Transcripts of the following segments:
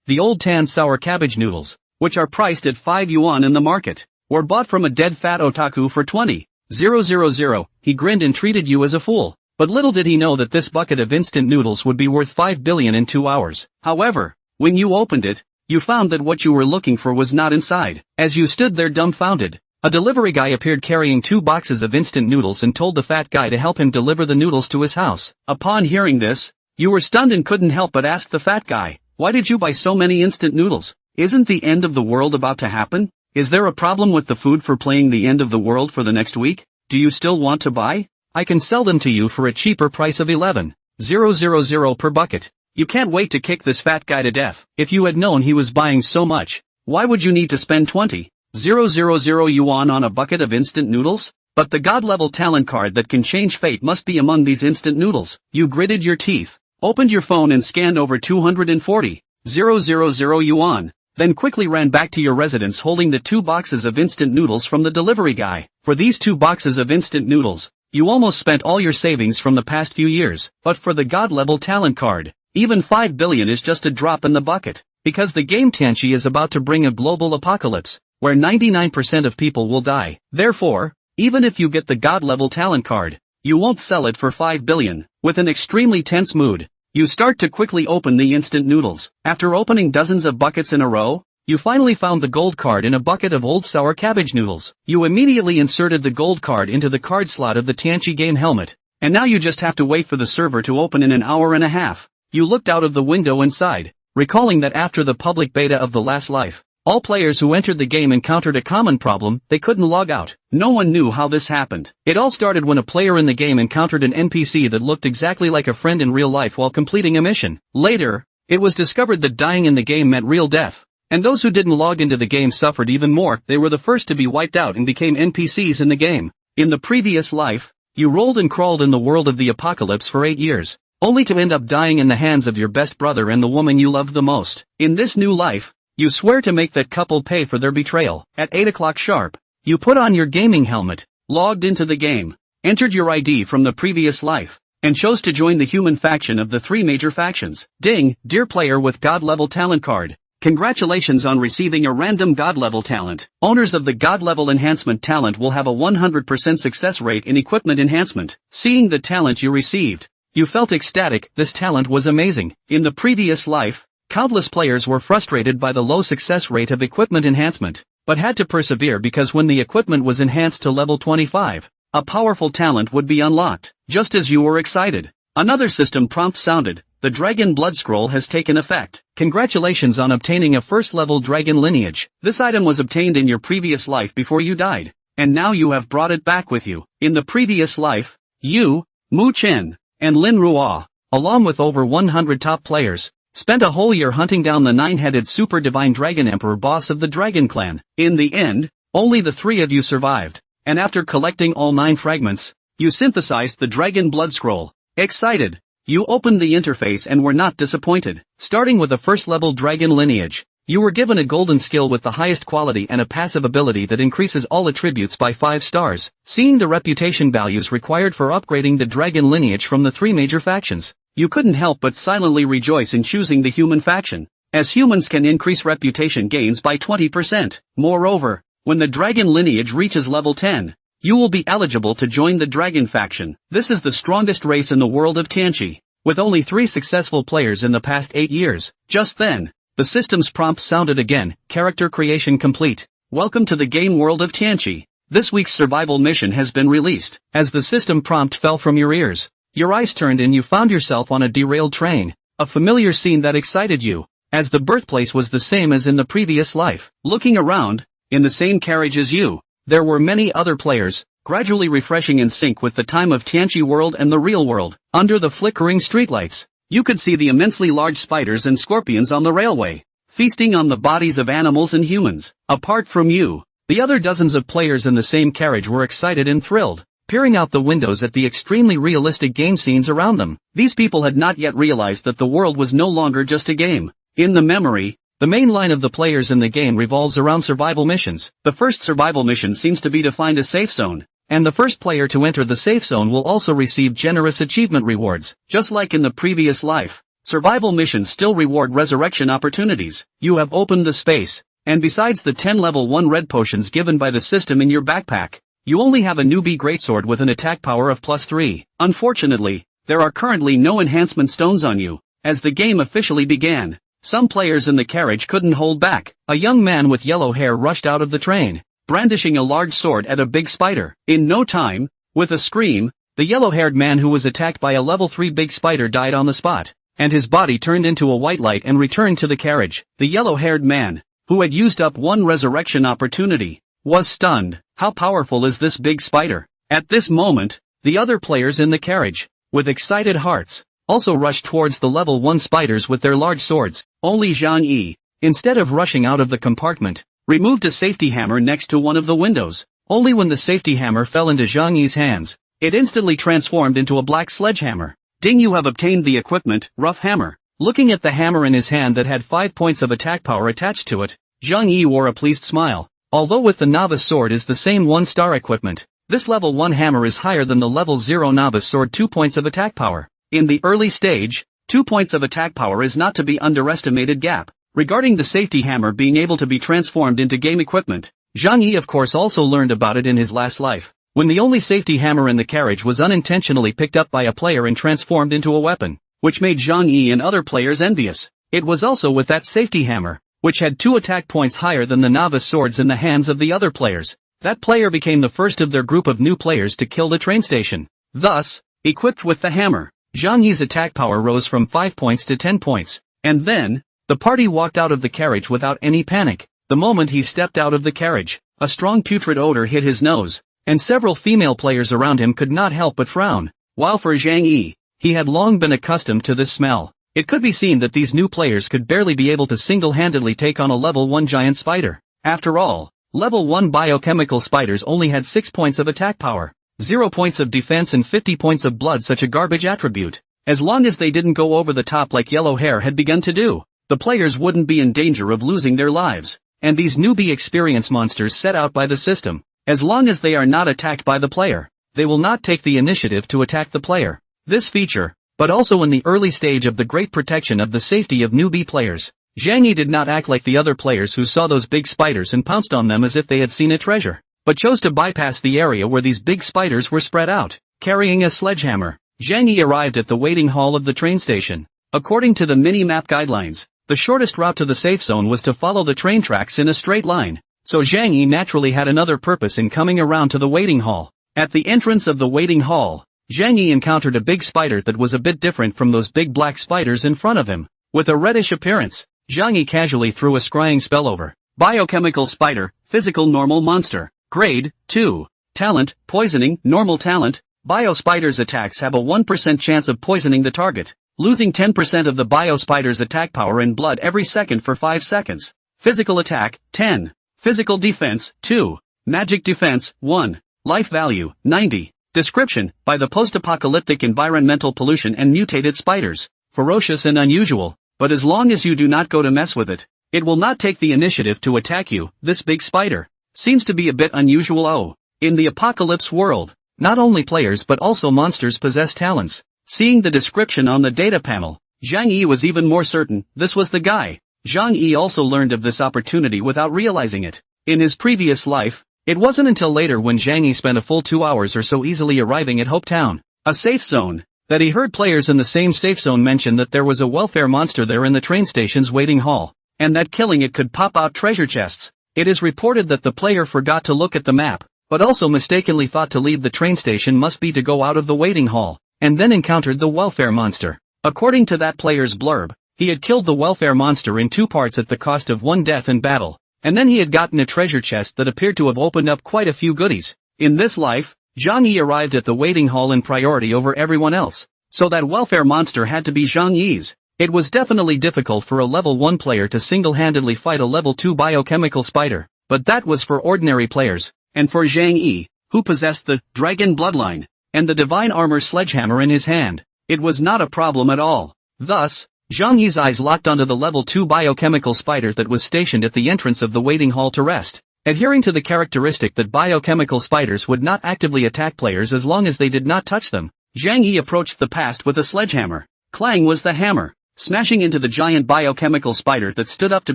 the old tan sour cabbage noodles, which are priced at 5 yuan in the market, were bought from a dead fat otaku for 20,000. He grinned and treated you as a fool. But little did he know that this bucket of instant noodles would be worth 5 billion in 2 hours. However, when you opened it, you found that what you were looking for was not inside. As you stood there dumbfounded, a delivery guy appeared carrying 2 boxes of instant noodles and told the fat guy to help him deliver the noodles to his house. Upon hearing this, you were stunned and couldn't help but ask the fat guy, "Why did you buy so many instant noodles? Isn't the end of the world about to happen? Is there a problem with the food for playing the end of the world for the next week? Do you still want to buy? I can sell them to you for a cheaper price of 11,000 per bucket." You can't wait to kick this fat guy to death. If you had known he was buying so much, why would you need to spend 20,000 yuan on a bucket of instant noodles? But the god-level talent card that can change fate must be among these instant noodles. You gritted your teeth, opened your phone and scanned over 240,000 yuan, then quickly ran back to your residence holding the 2 boxes of instant noodles from the delivery guy. For these 2 boxes of instant noodles, you almost spent all your savings from the past few years. But for the god-level talent card, even 5 billion is just a drop in the bucket, because the game Tianqi is about to bring a global apocalypse, where 99% of people will die. Therefore, even if you get the god-level talent card, you won't sell it for 5 billion. With an extremely tense mood, you start to quickly open the instant noodles. After opening dozens of buckets in a row, you finally found the gold card in a bucket of old sour cabbage noodles. You immediately inserted the gold card into the card slot of the Tianqi game helmet, and now you just have to wait for the server to open in an hour and a half. You looked out of the window and sighed, recalling that after the public beta of The Last Life, all players who entered the game encountered a common problem: they couldn't log out. No one knew how this happened. It all started when a player in the game encountered an NPC that looked exactly like a friend in real life while completing a mission. Later, it was discovered that dying in the game meant real death, and those who didn't log into the game suffered even more. They were the first to be wiped out and became NPCs in the game. In the previous life, you rolled and crawled in the world of the apocalypse for 8 years, only to end up dying in the hands of your best brother and the woman you loved the most. In this new life, you swear to make that couple pay for their betrayal. At 8 o'clock sharp, you put on your gaming helmet, logged into the game, entered your ID from the previous life, and chose to join the human faction of the 3 major factions. Ding, dear player with god-level talent card. Congratulations on receiving a random god-level talent. Owners of the god-level enhancement talent will have a 100% success rate in equipment enhancement. Seeing the talent you received, you felt ecstatic. This talent was amazing. In the previous life, countless players were frustrated by the low success rate of equipment enhancement, but had to persevere because when the equipment was enhanced to level 25, a powerful talent would be unlocked. Just as you were excited, another system prompt sounded: the Dragon Blood Scroll has taken effect. Congratulations on obtaining a first-level dragon lineage. This item was obtained in your previous life before you died, and now you have brought it back with you. In the previous life, you, Mu Chen, and Lin Ruo, along with over 100 top players, spent a whole year hunting down the 9-headed super divine dragon emperor boss of the Dragon Clan. In the end, only the 3 of you survived, and after collecting all 9 fragments, you synthesized the Dragon Blood Scroll. Excited, you opened the interface and were not disappointed. Starting with a first-level dragon lineage, you were given a golden skill with the highest quality and a passive ability that increases all attributes by 5 stars. Seeing the reputation values required for upgrading the dragon lineage from the 3 major factions, you couldn't help but silently rejoice in choosing the human faction, as humans can increase reputation gains by 20%. Moreover, when the dragon lineage reaches level 10, you will be eligible to join the dragon faction. This is the strongest race in the world of Tianqi, with only 3 successful players in the past 8 years. Just then, the system's prompt sounded again: character creation complete. Welcome to the game world of Tianqi. This week's survival mission has been released. As the system prompt fell from your ears, your eyes turned and you found yourself on a derailed train, a familiar scene that excited you, as the birthplace was the same as in the previous life. Looking around, in the same carriage as you, there were many other players, gradually refreshing in sync with the time of Tianqi world and the real world. Under the flickering streetlights, you could see the immensely large spiders and scorpions on the railway, feasting on the bodies of animals and humans. Apart from you, the other dozens of players in the same carriage were excited and thrilled, peering out the windows at the extremely realistic game scenes around them. These people had not yet realized that the world was no longer just a game. In the memory, the main line of the players in the game revolves around survival missions. The first survival mission seems to be to find a safe zone, and the first player to enter the safe zone will also receive generous achievement rewards. Just like in the previous life, Survival missions still reward resurrection opportunities. You have opened the space, and besides the 10 level 1 red potions given by the system in your backpack, you only have a newbie greatsword with an attack power of +3. Unfortunately, there are currently no enhancement stones on you. As the game officially began, some players in the carriage couldn't hold back. A young man with yellow hair rushed out of the train, brandishing a large sword at a big spider. In no time, with a scream, the yellow-haired man who was attacked by a level 3 big spider died on the spot, and his body turned into a white light and returned to the carriage. The yellow-haired man, who had used up one resurrection opportunity, was stunned. How powerful is this big spider? At this moment, the other players in the carriage, with excited hearts, also rushed towards the level 1 spiders with their large swords. Only Zhang Yi, instead of rushing out of the compartment, removed a safety hammer next to one of the windows. Only when the safety hammer fell into Zhang Yi's hands, it instantly transformed into a black sledgehammer. Ding, you have obtained the equipment, Rough Hammer. Looking at the hammer in his hand that had 5 points of attack power attached to it, Zhang Yi wore a pleased smile. Although with the novice sword is the same 1-star equipment, this level 1 hammer is higher than the level 0 novice sword 2 points of attack power. In the early stage, 2 points of attack power is not to be underestimated gap. Regarding the safety hammer being able to be transformed into game equipment, Zhang Yi of course also learned about it in his last life, when the only safety hammer in the carriage was unintentionally picked up by a player and transformed into a weapon, which made Zhang Yi and other players envious. It was also with that safety hammer, which had 2 attack points higher than the novice swords in the hands of the other players, that player became the first of their group of new players to kill the train station. Thus, equipped with the hammer, Zhang Yi's attack power rose from 5 points to 10 points, and then, the party walked out of the carriage without any panic. The moment he stepped out of the carriage, a strong putrid odor hit his nose, and several female players around him could not help but frown. While for Zhang Yi, he had long been accustomed to this smell. It could be seen that these new players could barely be able to single-handedly take on a level 1 giant spider. After all, level 1 biochemical spiders only had 6 points of attack power, 0 points of defense and 50 points of blood, such a garbage attribute. As long as they didn't go over the top like Yellow Hair had begun to do, the players wouldn't be in danger of losing their lives. And these newbie experience monsters set out by the system, as long as they are not attacked by the player, they will not take the initiative to attack the player. This feature, but also in the early stage of the great protection of the safety of newbie players, Zhang Yi did not act like the other players who saw those big spiders and pounced on them as if they had seen a treasure, but chose to bypass the area where these big spiders were spread out. Carrying a sledgehammer, Zhang Yi arrived at the waiting hall of the train station. According to the mini-map guidelines, the shortest route to the safe zone was to follow the train tracks in a straight line, so Zhang Yi naturally had another purpose in coming around to the waiting hall. At the entrance of the waiting hall, Zhang Yi encountered a big spider that was a bit different from those big black spiders in front of him. With a reddish appearance, Zhang Yi casually threw a scrying spell over. Biochemical spider, physical normal monster, grade 2, talent, poisoning, normal talent. Bio spider's attacks have a 1% chance of poisoning the target, losing 10% of the bio spider's attack power and blood every second for 5 seconds. Physical attack, 10. Physical defense, 2. Magic defense, 1. Life value, 90. Description, by the post-apocalyptic environmental pollution and mutated spiders. Ferocious and unusual, but as long as you do not go to mess with it, it will not take the initiative to attack you. This big spider seems to be a bit unusual. Oh, in the apocalypse world, not only players but also monsters possess talents. Seeing the description on the data panel, Zhang Yi was even more certain this was the guy. Zhang Yi also learned of this opportunity without realizing it. In his previous life, it wasn't until later when Zhang Yi spent a full 2 hours or so easily arriving at Hope Town, a safe zone, that he heard players in the same safe zone mention that there was a welfare monster there in the train station's waiting hall, and that killing it could pop out treasure chests. It is reported that the player forgot to look at the map, but also mistakenly thought to leave the train station must be to go out of the waiting hall, and then encountered the welfare monster. According to that player's blurb, he had killed the welfare monster in 2 parts at the cost of 1 death in battle, and then he had gotten a treasure chest that appeared to have opened up quite a few goodies. In this life, Zhang Yi arrived at the waiting hall in priority over everyone else, so that welfare monster had to be Zhang Yi's. It was definitely difficult for a level 1 player to single-handedly fight a level 2 biochemical spider, but that was for ordinary players, and for Zhang Yi, who possessed the dragon bloodline, and the divine armor sledgehammer in his hand, it was not a problem at all. Thus, Zhang Yi's eyes locked onto the level 2 biochemical spider that was stationed at the entrance of the waiting hall to rest. Adhering to the characteristic that biochemical spiders would not actively attack players as long as they did not touch them, Zhang Yi approached the past with a sledgehammer. Clang was the hammer. smashing into the giant biochemical spider that stood up to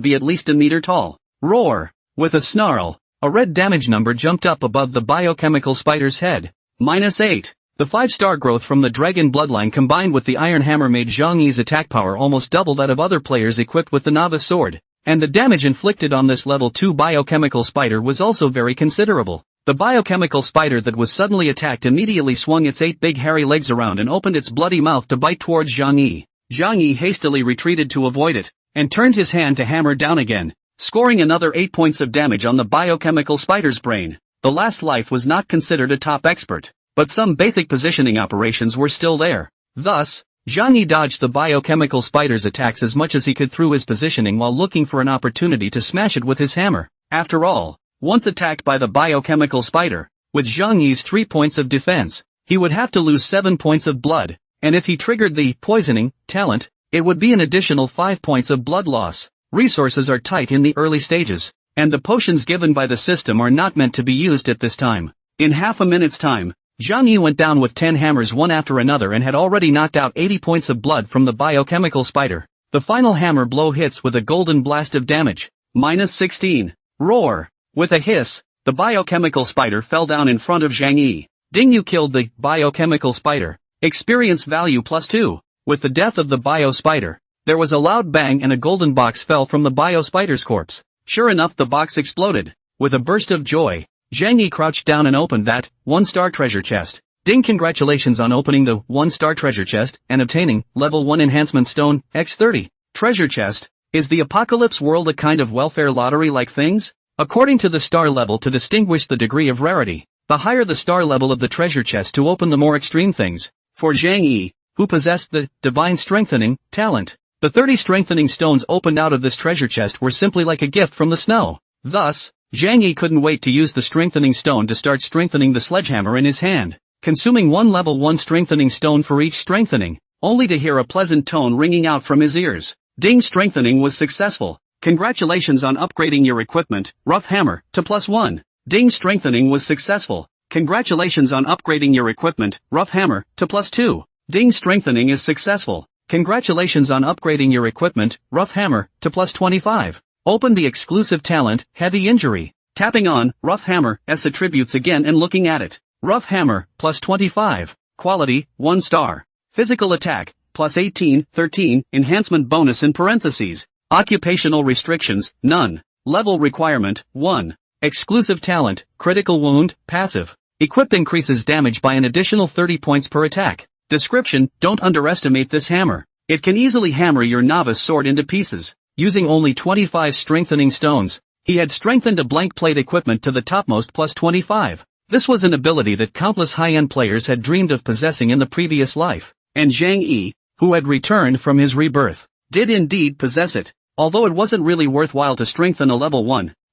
be at least a meter tall. Roar! With a snarl, a red damage number jumped up above the biochemical spider's head. -8. The 5-star growth from the dragon bloodline combined with the iron hammer made Zhang Yi's attack power almost double that of other players equipped with the novice sword. And the damage inflicted on this level 2 biochemical spider was also very considerable. The biochemical spider that was suddenly attacked immediately swung its 8 big hairy legs around and opened its bloody mouth to bite towards Zhang Yi. Zhang Yi hastily retreated to avoid it, and turned his hand to hammer down again, scoring another 8 points of damage on the biochemical spider's brain. The last life was not considered a top expert, but some basic positioning operations were still there. Thus, Zhang Yi dodged the biochemical spider's attacks as much as he could through his positioning while looking for an opportunity to smash it with his hammer. After all, once attacked by the biochemical spider, with Zhang Yi's 3 points of defense, he would have to lose 7 points of blood, and if he triggered the poisoning talent, it would be an additional 5 points of blood loss. Resources are tight in the early stages, and the potions given by the system are not meant to be used at this time. In half a minute's time, Zhang Yi went down with 10 hammers one after another and had already knocked out 80 points of blood from the biochemical spider. The final hammer blow hits with a golden blast of damage. -16. Roar! With a hiss, the biochemical spider fell down in front of Zhang Yi. Ding, you killed the biochemical spider. Experience value +2. With the death of the bio spider, there was a loud bang and a golden box fell from the bio spider's corpse. Sure enough, the box exploded. With a burst of joy, Zhang Yi crouched down and opened that 1-star treasure chest. Ding, congratulations on opening the 1-star treasure chest and obtaining level 1 enhancement stone X30. Treasure chest, is the apocalypse world a kind of welfare lottery like things? According to the star level to distinguish the degree of rarity, the higher the star level of the treasure chest to open the more extreme things. For Zhang Yi, who possessed the divine strengthening talent, the 30 strengthening stones opened out of this treasure chest were simply like a gift from the snow. Thus, Zhang Yi couldn't wait to use the strengthening stone to start strengthening the sledgehammer in his hand, consuming one level 1 strengthening stone for each strengthening, only to hear a pleasant tone ringing out from his ears. Ding, strengthening was successful. Congratulations on upgrading your equipment, rough hammer, to +1. Ding, strengthening was successful. Congratulations on upgrading your equipment, rough hammer, to +2. Ding, strengthening is successful. Congratulations on upgrading your equipment, rough hammer, to +25. Open the exclusive talent, heavy injury. Tapping on rough hammer's attributes again and looking at it. Rough hammer, +25. Quality, 1 star. Physical attack, +18, 13, enhancement bonus in parentheses. Occupational restrictions, none. Level requirement, 1. Exclusive talent, critical wound, passive. Equipped increases damage by an additional 30 points per attack. Description, don't underestimate this hammer. It can easily hammer your novice sword into pieces. Using only 25 strengthening stones, he had strengthened a blank plate equipment to the topmost +25. This was an ability that countless high-end players had dreamed of possessing in the previous life, and Zhang Yi, who had returned from his rebirth, did indeed possess it, although it wasn't really worthwhile to strengthen a level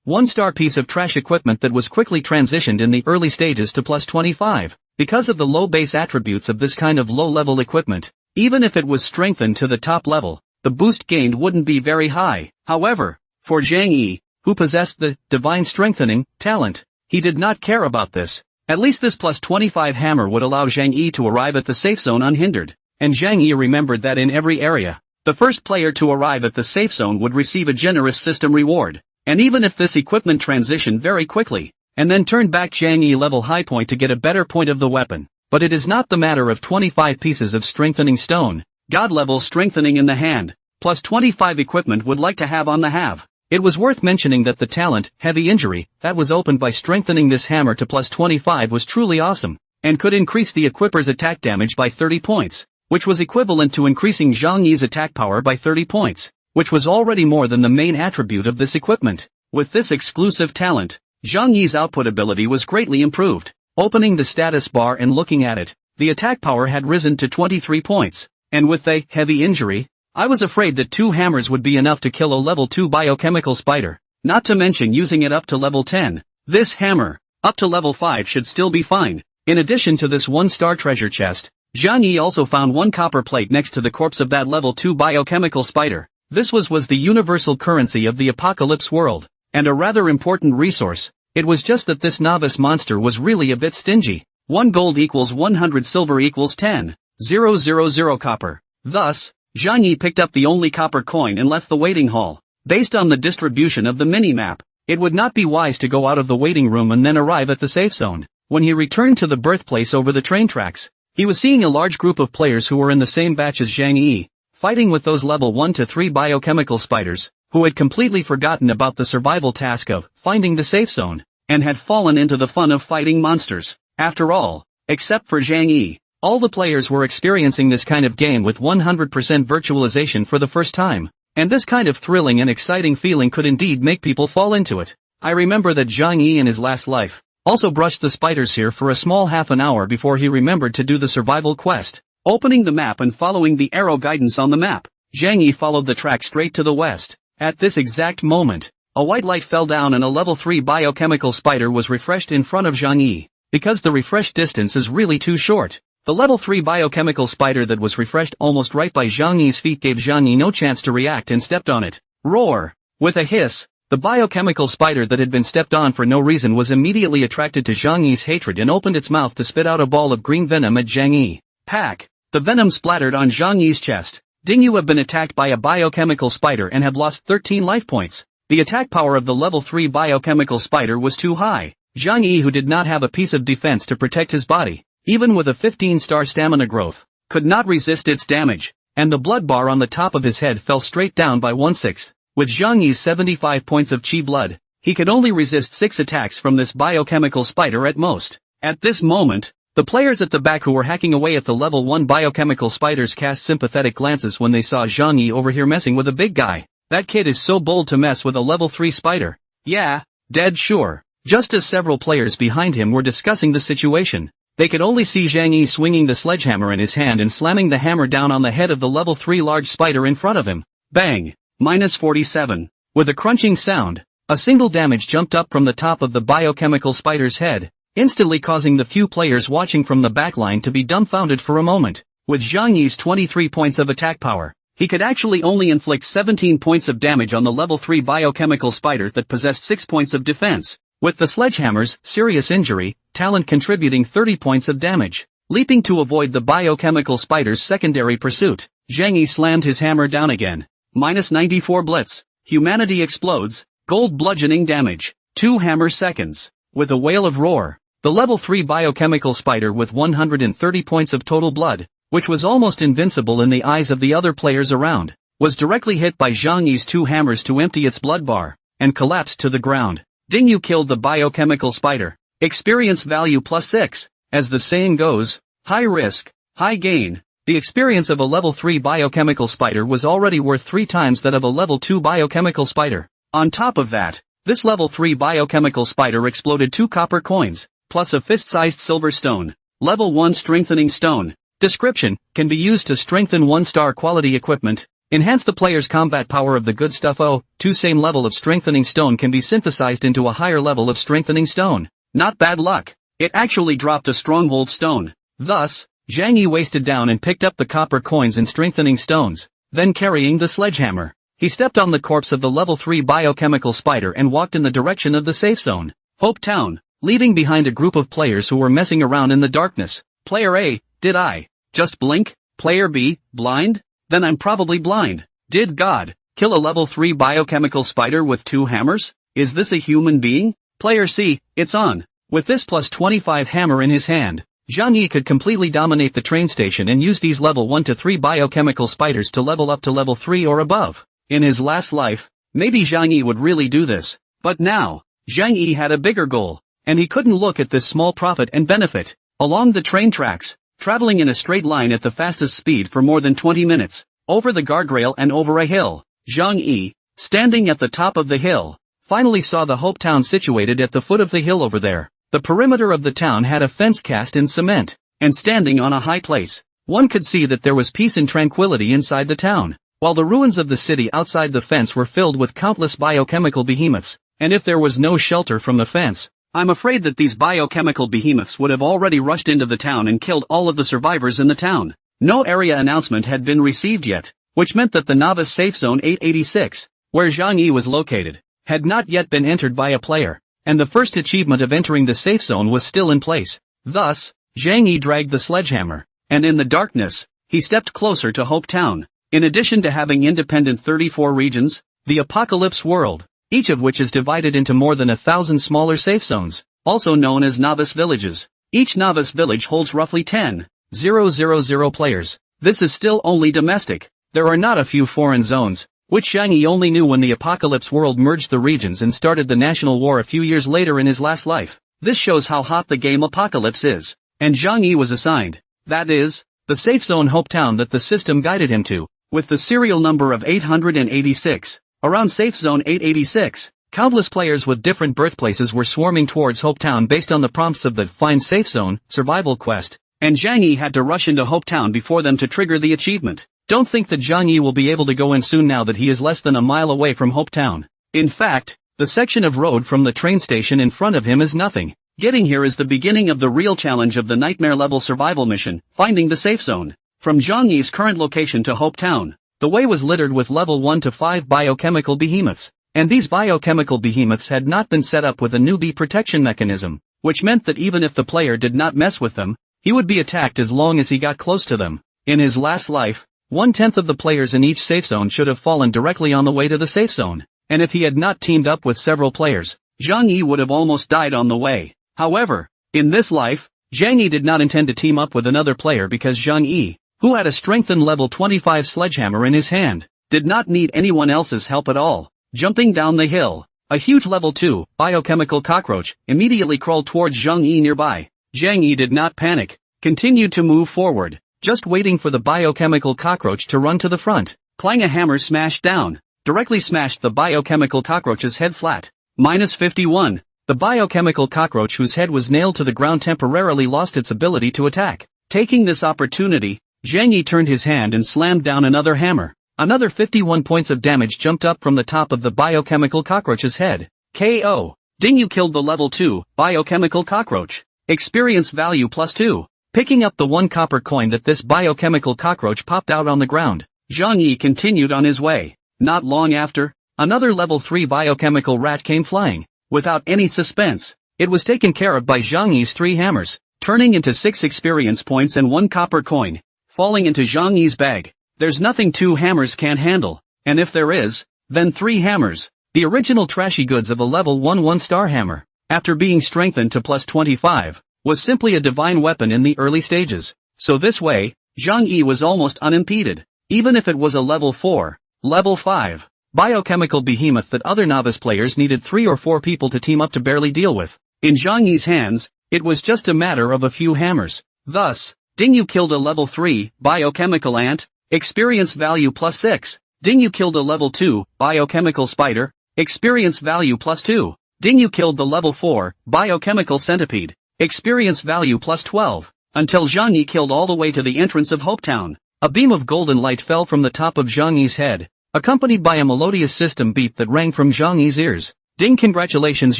1-star piece of trash equipment that was quickly transitioned in the early stages to +25, because of the low base attributes of this kind of low-level equipment. Even if it was strengthened to the top level, the boost gained wouldn't be very high. However, for Zhang Yi, who possessed the divine strengthening talent, he did not care about this. At least this +25 hammer would allow Zhang Yi to arrive at the safe zone unhindered. And Zhang Yi remembered that in every area, the first player to arrive at the safe zone would receive a generous system reward. And even if this equipment transitioned very quickly, and then turned back Zhang Yi level high point to get a better point of the weapon. But it is not the matter of 25 pieces of strengthening stone, god level strengthening in the hand, +25 equipment would like to have on the have. It was worth mentioning that the talent, heavy injury, that was opened by strengthening this hammer to +25 was truly awesome, and could increase the equipper's attack damage by 30 points, which was equivalent to increasing Zhang Yi's attack power by 30 points, which was already more than the main attribute of this equipment. With this exclusive talent, Zhang Yi's output ability was greatly improved. Opening the status bar and looking at it, the attack power had risen to 23 points, and with the heavy injury, I was afraid that 2 hammers would be enough to kill a level 2 biochemical spider, not to mention using it up to level 10. This hammer, up to level 5 should still be fine. In addition to this 1-star treasure chest, Zhang Yi also found 1 copper plate next to the corpse of that level 2 biochemical spider. This was the universal currency of the apocalypse world, and a rather important resource. It was just that this novice monster was really a bit stingy. 1 gold equals 100 silver equals 10,000 copper. Thus, Zhang Yi picked up the only copper coin and left the waiting hall. Based on the distribution of the mini-map, it would not be wise to go out of the waiting room and then arrive at the safe zone. When he returned to the birthplace over the train tracks, he was seeing a large group of players who were in the same batch as Zhang Yi, fighting with those level 1 to 3 biochemical spiders, who had completely forgotten about the survival task of finding the safe zone, and had fallen into the fun of fighting monsters. After all, except for Zhang Yi, all the players were experiencing this kind of game with 100% virtualization for the first time, and this kind of thrilling and exciting feeling could indeed make people fall into it. I remember that Zhang Yi in his last life also brushed the spiders here for a small half an hour before he remembered to do the survival quest. Opening the map and following the arrow guidance on the map, Zhang Yi followed the track straight to the west. At this exact moment, a white light fell down and a level 3 biochemical spider was refreshed in front of Zhang Yi. Because the refresh distance is really too short, the level 3 biochemical spider that was refreshed almost right by Zhang Yi's feet gave Zhang Yi no chance to react and stepped on it. Roar! With a hiss, the biochemical spider that had been stepped on for no reason was immediately attracted to Zhang Yi's hatred and opened its mouth to spit out a ball of green venom at Zhang Yi. Pack! The venom splattered on Zhang Yi's chest. Ding, you have been attacked by a biochemical spider and have lost 13 life points. The attack power of the level 3 biochemical spider was too high. Zhang Yi, who did not have a piece of defense to protect his body, even with a 15-star stamina growth, could not resist its damage, and the blood bar on the top of his head fell straight down by 1/6. With Zhang Yi's 75 points of chi blood, he could only resist 6 attacks from this biochemical spider at most. At this moment, the players at the back who were hacking away at the level 1 biochemical spiders cast sympathetic glances when they saw Zhang Yi over here messing with a big guy. That kid is so bold to mess with a level 3 spider. Yeah, dead sure. Just as several players behind him were discussing the situation, they could only see Zhang Yi swinging the sledgehammer in his hand and slamming the hammer down on the head of the level 3 large spider in front of him. Bang! -47. With a crunching sound, a single damage jumped up from the top of the biochemical spider's head, instantly causing the few players watching from the backline to be dumbfounded for a moment. With Zhang Yi's 23 points of attack power, he could actually only inflict 17 points of damage on the level 3 biochemical spider that possessed 6 points of defense, with the sledgehammer's serious injury talent contributing 30 points of damage. Leaping to avoid the biochemical spider's secondary pursuit, Zhang Yi slammed his hammer down again. -94 blitz. Humanity explodes. Gold bludgeoning damage. 2 hammer seconds. With a wail of roar, the level 3 biochemical spider with 130 points of total blood, which was almost invincible in the eyes of the other players around, was directly hit by Zhang Yi's 2 hammers to empty its blood bar, and collapsed to the ground. Ding, you killed the biochemical spider. Experience value +6. As the saying goes, high risk, high gain. The experience of a level 3 biochemical spider was already worth 3 times that of a level 2 biochemical spider. On top of that, this level 3 biochemical spider exploded 2 copper coins, plus a fist-sized silver stone. Level 1 strengthening stone. Description: can be used to strengthen 1-star quality equipment, enhance the player's combat power of the good stuff. 2 same level of strengthening stone can be synthesized into a higher level of strengthening stone. Not bad luck. It actually dropped a stronghold stone. Thus, Zhang Yi wasted down and picked up the copper coins and strengthening stones, then carrying the sledgehammer, he stepped on the corpse of the level 3 biochemical spider and walked in the direction of the safe zone, Hope Town, leaving behind a group of players who were messing around in the darkness. Player A: did I just blink? Player B: blind? Then I'm probably blind. Did God kill a level 3 biochemical spider with 2 hammers? Is this a human being? Player C: it's on. With this +25 hammer in his hand, Zhang Yi could completely dominate the train station and use these level 1 to 3 biochemical spiders to level up to level 3 or above. In his last life, maybe Zhang Yi would really do this. But now, Zhang Yi had a bigger goal, and he couldn't look at this small profit and benefit. Along the train tracks, traveling in a straight line at the fastest speed for more than 20 minutes, over the guardrail and over a hill, Zhang Yi, standing at the top of the hill, finally saw the Hope Town situated at the foot of the hill over there. The perimeter of the town had a fence cast in cement, and standing on a high place, one could see that there was peace and tranquility inside the town, while the ruins of the city outside the fence were filled with countless biochemical behemoths, and if there was no shelter from the fence, I'm afraid that these biochemical behemoths would have already rushed into the town and killed all of the survivors in the town. No area announcement had been received yet, which meant that the novice safe zone 886, where Zhang Yi was located, had not yet been entered by a player, and the first achievement of entering the safe zone was still in place. Thus, Zhang Yi dragged the sledgehammer, and in the darkness, he stepped closer to Hope Town. In addition to having independent 34 regions, the Apocalypse World, each of which is divided into more than 1,000 smaller safe zones, also known as novice villages. Each novice village holds roughly 10,000 players. This is still only domestic. There are not a few foreign zones, which Zhang Yi only knew when the Apocalypse World merged the regions and started the national war a few years later in his last life. This shows how hot the game Apocalypse is. And Zhang Yi was assigned, that is, the safe zone Hope Town that the system guided him to, with the serial number of 886. Around safe zone 886, countless players with different birthplaces were swarming towards Hope Town based on the prompts of the Find Safe Zone survival quest, and Zhang Yi had to rush into Hope Town before them to trigger the achievement. Don't think that Zhang Yi will be able to go in soon now that he is less than a mile away from Hope Town. In fact, the section of road from the train station in front of him is nothing. Getting here is the beginning of the real challenge of the nightmare-level survival mission, finding the safe zone. From Zhang Yi's current location to Hope Town, the way was littered with level 1 to 5 biochemical behemoths, and these biochemical behemoths had not been set up with a newbie protection mechanism, which meant that even if the player did not mess with them, he would be attacked as long as he got close to them. In his last life, 1/10 of the players in each safe zone should have fallen directly on the way to the safe zone, and if he had not teamed up with several players, Zhang Yi would have almost died on the way. However, in this life, Zhang Yi did not intend to team up with another player because Zhang Yi, who had a strengthened level 25 sledgehammer in his hand, did not need anyone else's help at all. Jumping down the hill, a huge level 2 biochemical cockroach immediately crawled towards Zhang Yi nearby. Zhang Yi did not panic, continued to move forward, just waiting for the biochemical cockroach to run to the front. Clang, a hammer smashed down, directly smashed the biochemical cockroach's head flat. -51. The biochemical cockroach whose head was nailed to the ground temporarily lost its ability to attack. Taking this opportunity, Zhang Yi turned his hand and slammed down another hammer. Another 51 points of damage jumped up from the top of the biochemical cockroach's head. KO. Ding, you killed the level 2 biochemical cockroach. Experience value +2. Picking up the 1 copper coin that this biochemical cockroach popped out on the ground, Zhang Yi continued on his way. Not long after, another level 3 biochemical rat came flying. Without any suspense, it was taken care of by Zhang Yi's 3 hammers, turning into 6 experience points and 1 copper coin, falling into Zhang Yi's bag. There's nothing 2 hammers can't handle, and if there is, then 3 hammers. The original trashy goods of a level 1 1-star hammer, after being strengthened to +25, was simply a divine weapon in the early stages. So this way, Zhang Yi was almost unimpeded, even if it was a level 4, level 5, biochemical behemoth that other novice players needed 3 or 4 people to team up to barely deal with. In Zhang Yi's hands, it was just a matter of a few hammers. Thus, Ding, you killed a level 3 biochemical ant, experience value +6. Ding, you killed a level 2 biochemical spider, experience value +2. Ding, you killed the level 4 biochemical centipede, experience value +12, until Zhang Yi killed all the way to the entrance of Hope Town. A beam of golden light fell from the top of Zhang Yi's head, accompanied by a melodious system beep that rang from Zhang Yi's ears. Ding, congratulations,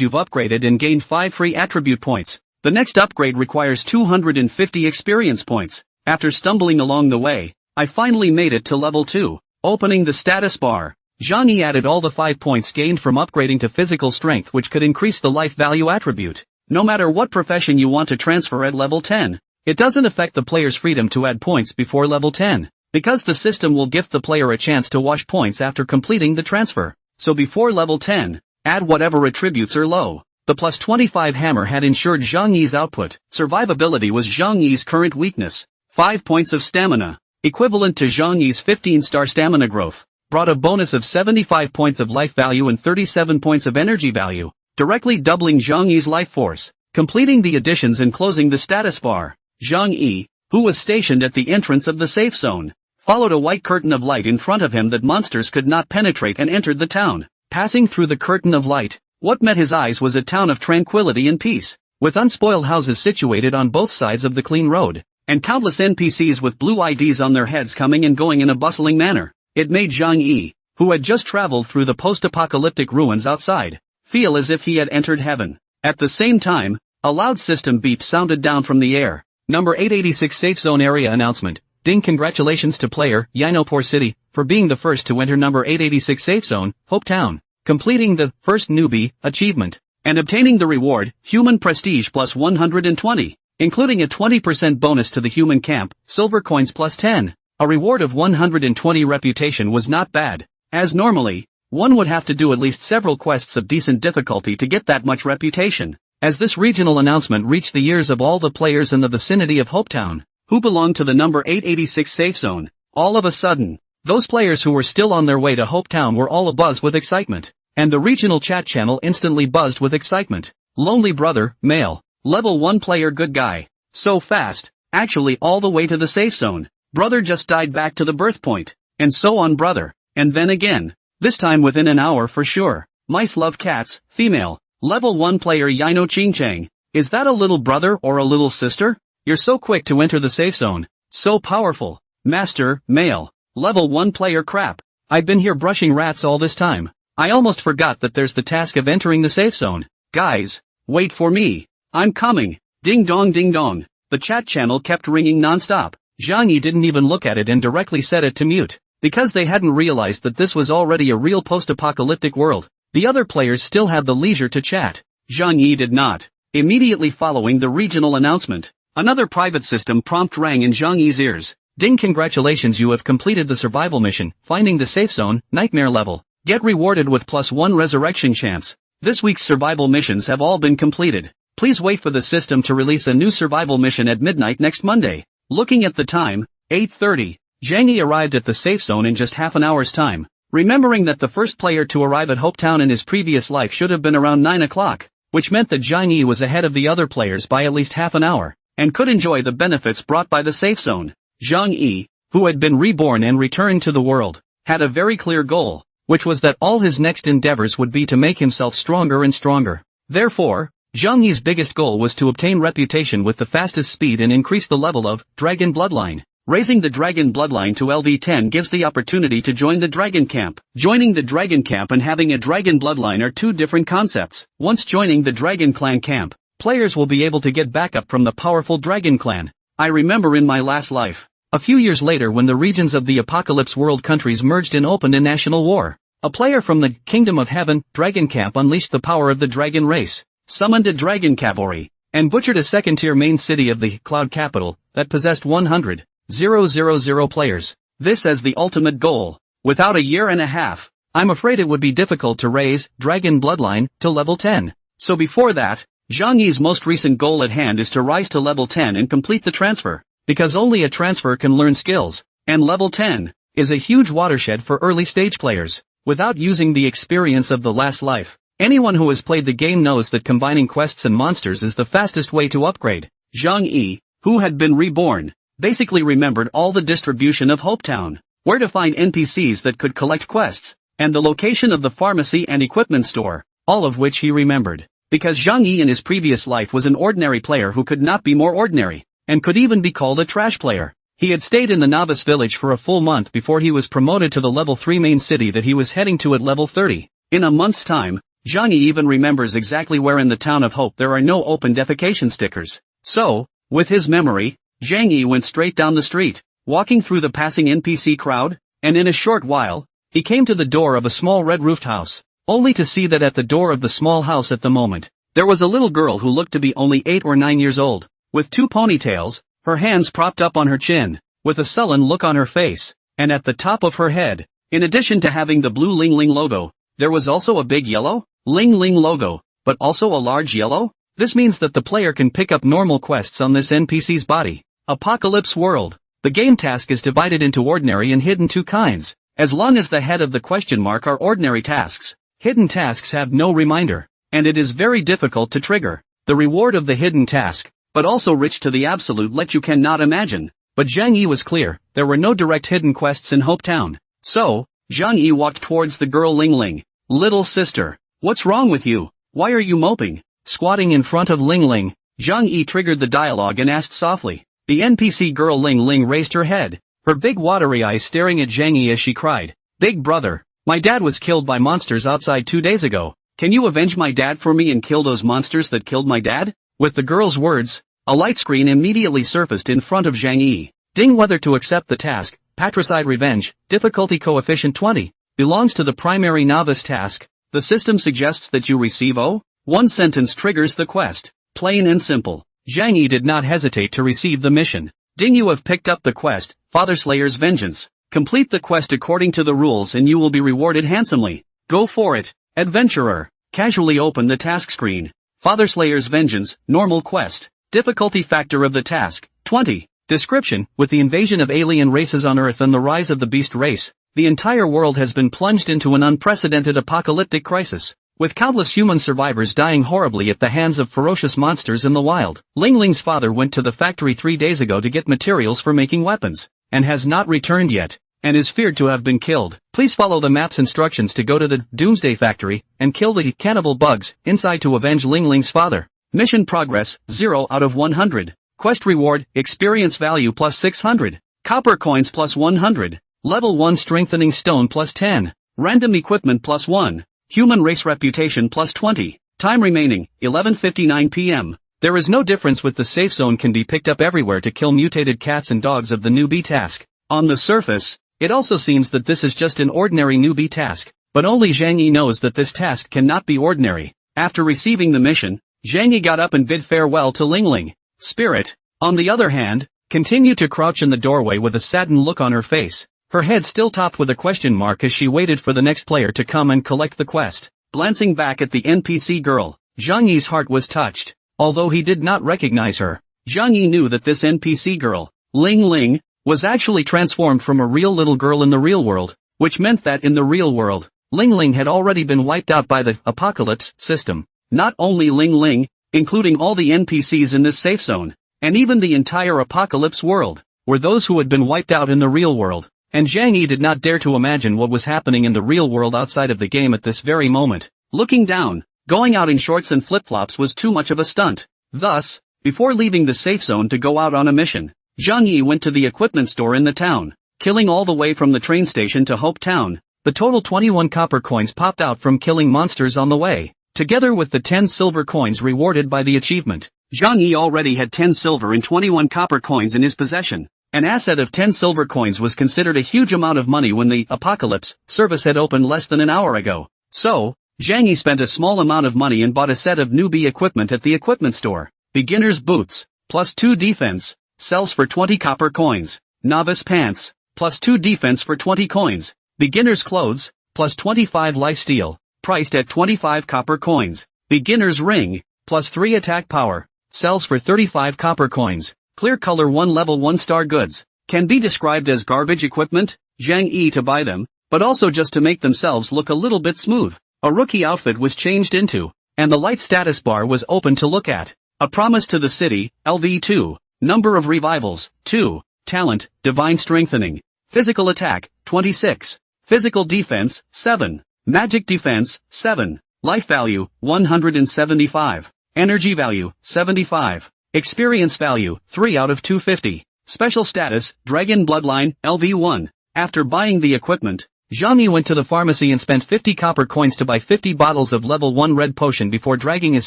you've upgraded and gained 5 free attribute points. The next upgrade requires 250 experience points. After stumbling along the way, I finally made it to level 2. Opening the status bar, Zhang Yi added all the 5 points gained from upgrading to physical strength, which could increase the life value attribute. No matter what profession you want to transfer at level 10, it doesn't affect the player's freedom to add points before level 10, because the system will gift the player a chance to wash points after completing the transfer. So before level 10, add whatever attributes are low. The +25 hammer had ensured Zhang Yi's output. Survivability was Zhang Yi's current weakness. 5 points of stamina, equivalent to Zhang Yi's 15-star stamina growth, brought a bonus of 75 points of life value and 37 points of energy value, directly doubling Zhang Yi's life force. Completing the additions and closing the status bar, Zhang Yi, who was stationed at the entrance of the safe zone, followed a white curtain of light in front of him that monsters could not penetrate and entered the town. Passing through the curtain of light, what met his eyes was a town of tranquility and peace, with unspoiled houses situated on both sides of the clean road, and countless NPCs with blue IDs on their heads coming and going in a bustling manner. It made Zhang Yi, who had just traveled through the post-apocalyptic ruins outside, feel as if he had entered heaven. At the same time, a loud system beep sounded down from the air. Number 886 Safe Zone Area Announcement. Ding, congratulations to player, Yinopor City, for being the first to enter number 886 Safe Zone, Hope Town, completing the first newbie achievement, and obtaining the reward, Human Prestige +120, including a 20% bonus to the human camp, silver coins +10. A reward of 120 reputation was not bad, as normally, one would have to do at least several quests of decent difficulty to get that much reputation. As this regional announcement reached the ears of all the players in the vicinity of Hopetown, who belonged to the number 886 safe zone, all of a sudden, those players who were still on their way to Hopetown were all abuzz with excitement, and the regional chat channel instantly buzzed with excitement. Lonely brother, male, level 1 player good guy, so fast, actually all the way to the safe zone, brother just died back to the birth point, and so on brother, and then again, this time within an hour for sure. Mice love cats, female. Level 1 player Yino Ching Chang, is that a little brother or a little sister? You're so quick to enter the safe zone, so powerful. Master, male, level 1 player crap, I've been here brushing rats all this time, I almost forgot that there's the task of entering the safe zone. Guys, wait for me, I'm coming, ding dong, the chat channel kept ringing non-stop. Zhang Yi didn't even look at it and directly set it to mute, because they hadn't realized that this was already a real post-apocalyptic world. The other players still had the leisure to chat. Zhang Yi did not. Immediately following the regional announcement, another private system prompt rang in Zhang Yi's ears. Ding, congratulations, you have completed the survival mission, finding the safe zone, nightmare level. Get rewarded with +1 resurrection chance. This week's survival missions have all been completed. Please wait for the system to release a new survival mission at midnight next Monday. Looking at the time, 8:30, Zhang Yi arrived at the safe zone in just half an hour's time. Remembering that the first player to arrive at Hopetown in his previous life should have been around 9 o'clock, which meant that Zhang Yi was ahead of the other players by at least half an hour, and could enjoy the benefits brought by the safe zone. Zhang Yi, who had been reborn and returned to the world, had a very clear goal, which was that all his next endeavors would be to make himself stronger and stronger. Therefore, Zhang Yi's biggest goal was to obtain reputation with the fastest speed and increase the level of Dragon Bloodline. Raising the Dragon Bloodline to LV10 gives the opportunity to join the Dragon Camp. Joining the Dragon Camp and having a Dragon Bloodline are two different concepts. Once joining the Dragon Clan Camp, players will be able to get backup from the powerful Dragon Clan. I remember in my last life, a few years later when the regions of the Apocalypse World countries merged and opened a national war, a player from the Kingdom of Heaven, Dragon Camp, unleashed the power of the dragon race, summoned a dragon cavalry, and butchered a second-tier main city of the Cloud Capital that possessed 100,000 players. This as the ultimate goal. Without a year and a half, I'm afraid it would be difficult to raise Dragon Bloodline to level 10. So before that, Zhang Yi's most recent goal at hand is to rise to level 10 and complete the transfer, because only a transfer can learn skills, and level 10 is a huge watershed for early stage players. Without using the experience of the last life, anyone who has played the game knows that combining quests and monsters is the fastest way to upgrade. Zhang Yi, who had been reborn, basically remembered all the distribution of Hopetown, where to find NPCs that could collect quests, and the location of the pharmacy and equipment store, all of which he remembered. Because Zhang Yi in his previous life was an ordinary player who could not be more ordinary, and could even be called a trash player. He had stayed in the novice village for a full month before he was promoted to the level 3 main city that he was heading to at level 30. In a month's time, Zhang Yi even remembers exactly where in the town of Hope there are no open defecation stickers. So, with his memory, Zhang Yi went straight down the street, walking through the passing NPC crowd, and in a short while, he came to the door of a small red-roofed house, only to see that at the door of the small house at the moment, there was a little girl who looked to be only 8 or 9 years old, with 2 ponytails, her hands propped up on her chin, with a sullen look on her face, and at the top of her head, in addition to having the blue Ling Ling logo, there was also a big yellow Ling Ling logo, but also a large yellow. This means that the player can pick up normal quests on this NPC's body. Apocalypse World. The game task is divided into ordinary and hidden 2 kinds. As long as the head of the question mark are ordinary tasks, hidden tasks have no reminder, and it is very difficult to trigger. The reward of the hidden task, but also rich to the absolute let you cannot imagine. But Zhang Yi was clear, there were no direct hidden quests in Hopetown. So, Zhang Yi walked towards the girl Ling Ling. Little sister, what's wrong with you? Why are you moping? Squatting in front of Ling Ling, Zhang Yi triggered the dialogue and asked softly. The NPC girl Ling Ling raised her head, her big watery eyes staring at Zhang Yi as she cried. Big brother, my dad was killed by monsters outside 2 days ago. Can you avenge my dad for me and kill those monsters that killed my dad? With the girl's words, a light screen immediately surfaced in front of Zhang Yi. Ding, whether to accept the task, Patricide Revenge, difficulty coefficient 20, belongs to the primary novice task. The system suggests that you receive 1 sentence triggers the quest. Plain and simple. Zhang Yi did not hesitate to receive the mission. Ding, you have picked up the quest, Father Slayer's Vengeance. Complete the quest according to the rules and you will be rewarded handsomely. Go for it, adventurer. Casually open the task screen. Father Slayer's Vengeance, normal quest. Difficulty factor of the task, 20. Description: with the invasion of alien races on Earth and the rise of the beast race, the entire world has been plunged into an unprecedented apocalyptic crisis, with countless human survivors dying horribly at the hands of ferocious monsters in the wild. Ling Ling's father went to the factory 3 days ago to get materials for making weapons, and has not returned yet, and is feared to have been killed. Please follow the map's instructions to go to the Doomsday Factory and kill the cannibal bugs inside to avenge Ling Ling's father. Mission progress, 0 out of 100. Quest reward, experience value plus 600. Copper coins plus 100. Level 1 strengthening stone plus 10. Random equipment plus 1. Human race reputation plus 20. Time remaining, 11:59 p.m. There is no difference with the safe zone can be picked up everywhere to kill mutated cats and dogs of the newbie task. On the surface, it also seems that this is just an ordinary newbie task, but only Zhang Yi knows that this task cannot be ordinary. After receiving the mission, Zhang Yi got up and bid farewell to Ling Ling. Spirit, on the other hand, continued to crouch in the doorway with a saddened look on her face, her head still topped with a question mark as she waited for the next player to come and collect the quest. Glancing back at the NPC girl, Zhang Yi's heart was touched. Although he did not recognize her, Zhang Yi knew that this NPC girl, Ling Ling, was actually transformed from a real little girl in the real world, which meant that in the real world, Ling Ling had already been wiped out by the apocalypse system. Not only Ling Ling, including all the NPCs in this safe zone, and even the entire apocalypse world, were those who had been wiped out in the real world, and Zhang Yi did not dare to imagine what was happening in the real world outside of the game at this very moment. Looking down, going out in shorts and flip-flops was too much of a stunt. Thus, before leaving the safe zone to go out on a mission, Zhang Yi went to the equipment store in the town, killing all the way from the train station to Hope Town. The total 21 copper coins popped out from killing monsters on the way, together with the 10 silver coins rewarded by the achievement. Zhang Yi already had 10 silver and 21 copper coins in his possession. An asset of 10 silver coins was considered a huge amount of money when the Apocalypse service had opened less than an hour ago. So, Zhang Yi spent a small amount of money and bought a set of newbie equipment at the equipment store. Beginner's boots, plus 2 defense, sells for 20 copper coins. Novice pants, plus 2 defense for 20 coins. Beginner's clothes, plus 25 lifesteal, priced at 25 copper coins. Beginner's ring, plus 3 attack power, sells for 35 copper coins. Clear color 1 level 1 star goods, can be described as garbage equipment. Zhang Yi to buy them, but also just to make themselves look a little bit smooth. A rookie outfit was changed into, and the light status bar was open to look at. A promise to the city, LV2, number of revivals, 2, talent, divine strengthening, physical attack, 26, physical defense, 7, magic defense, 7, life value, 175, energy value, 75, experience value, 3 out of 250, special status, dragon bloodline, LV1. After buying the equipment, Zhang Yi went to the pharmacy and spent 50 copper coins to buy 50 bottles of level 1 red potion before dragging his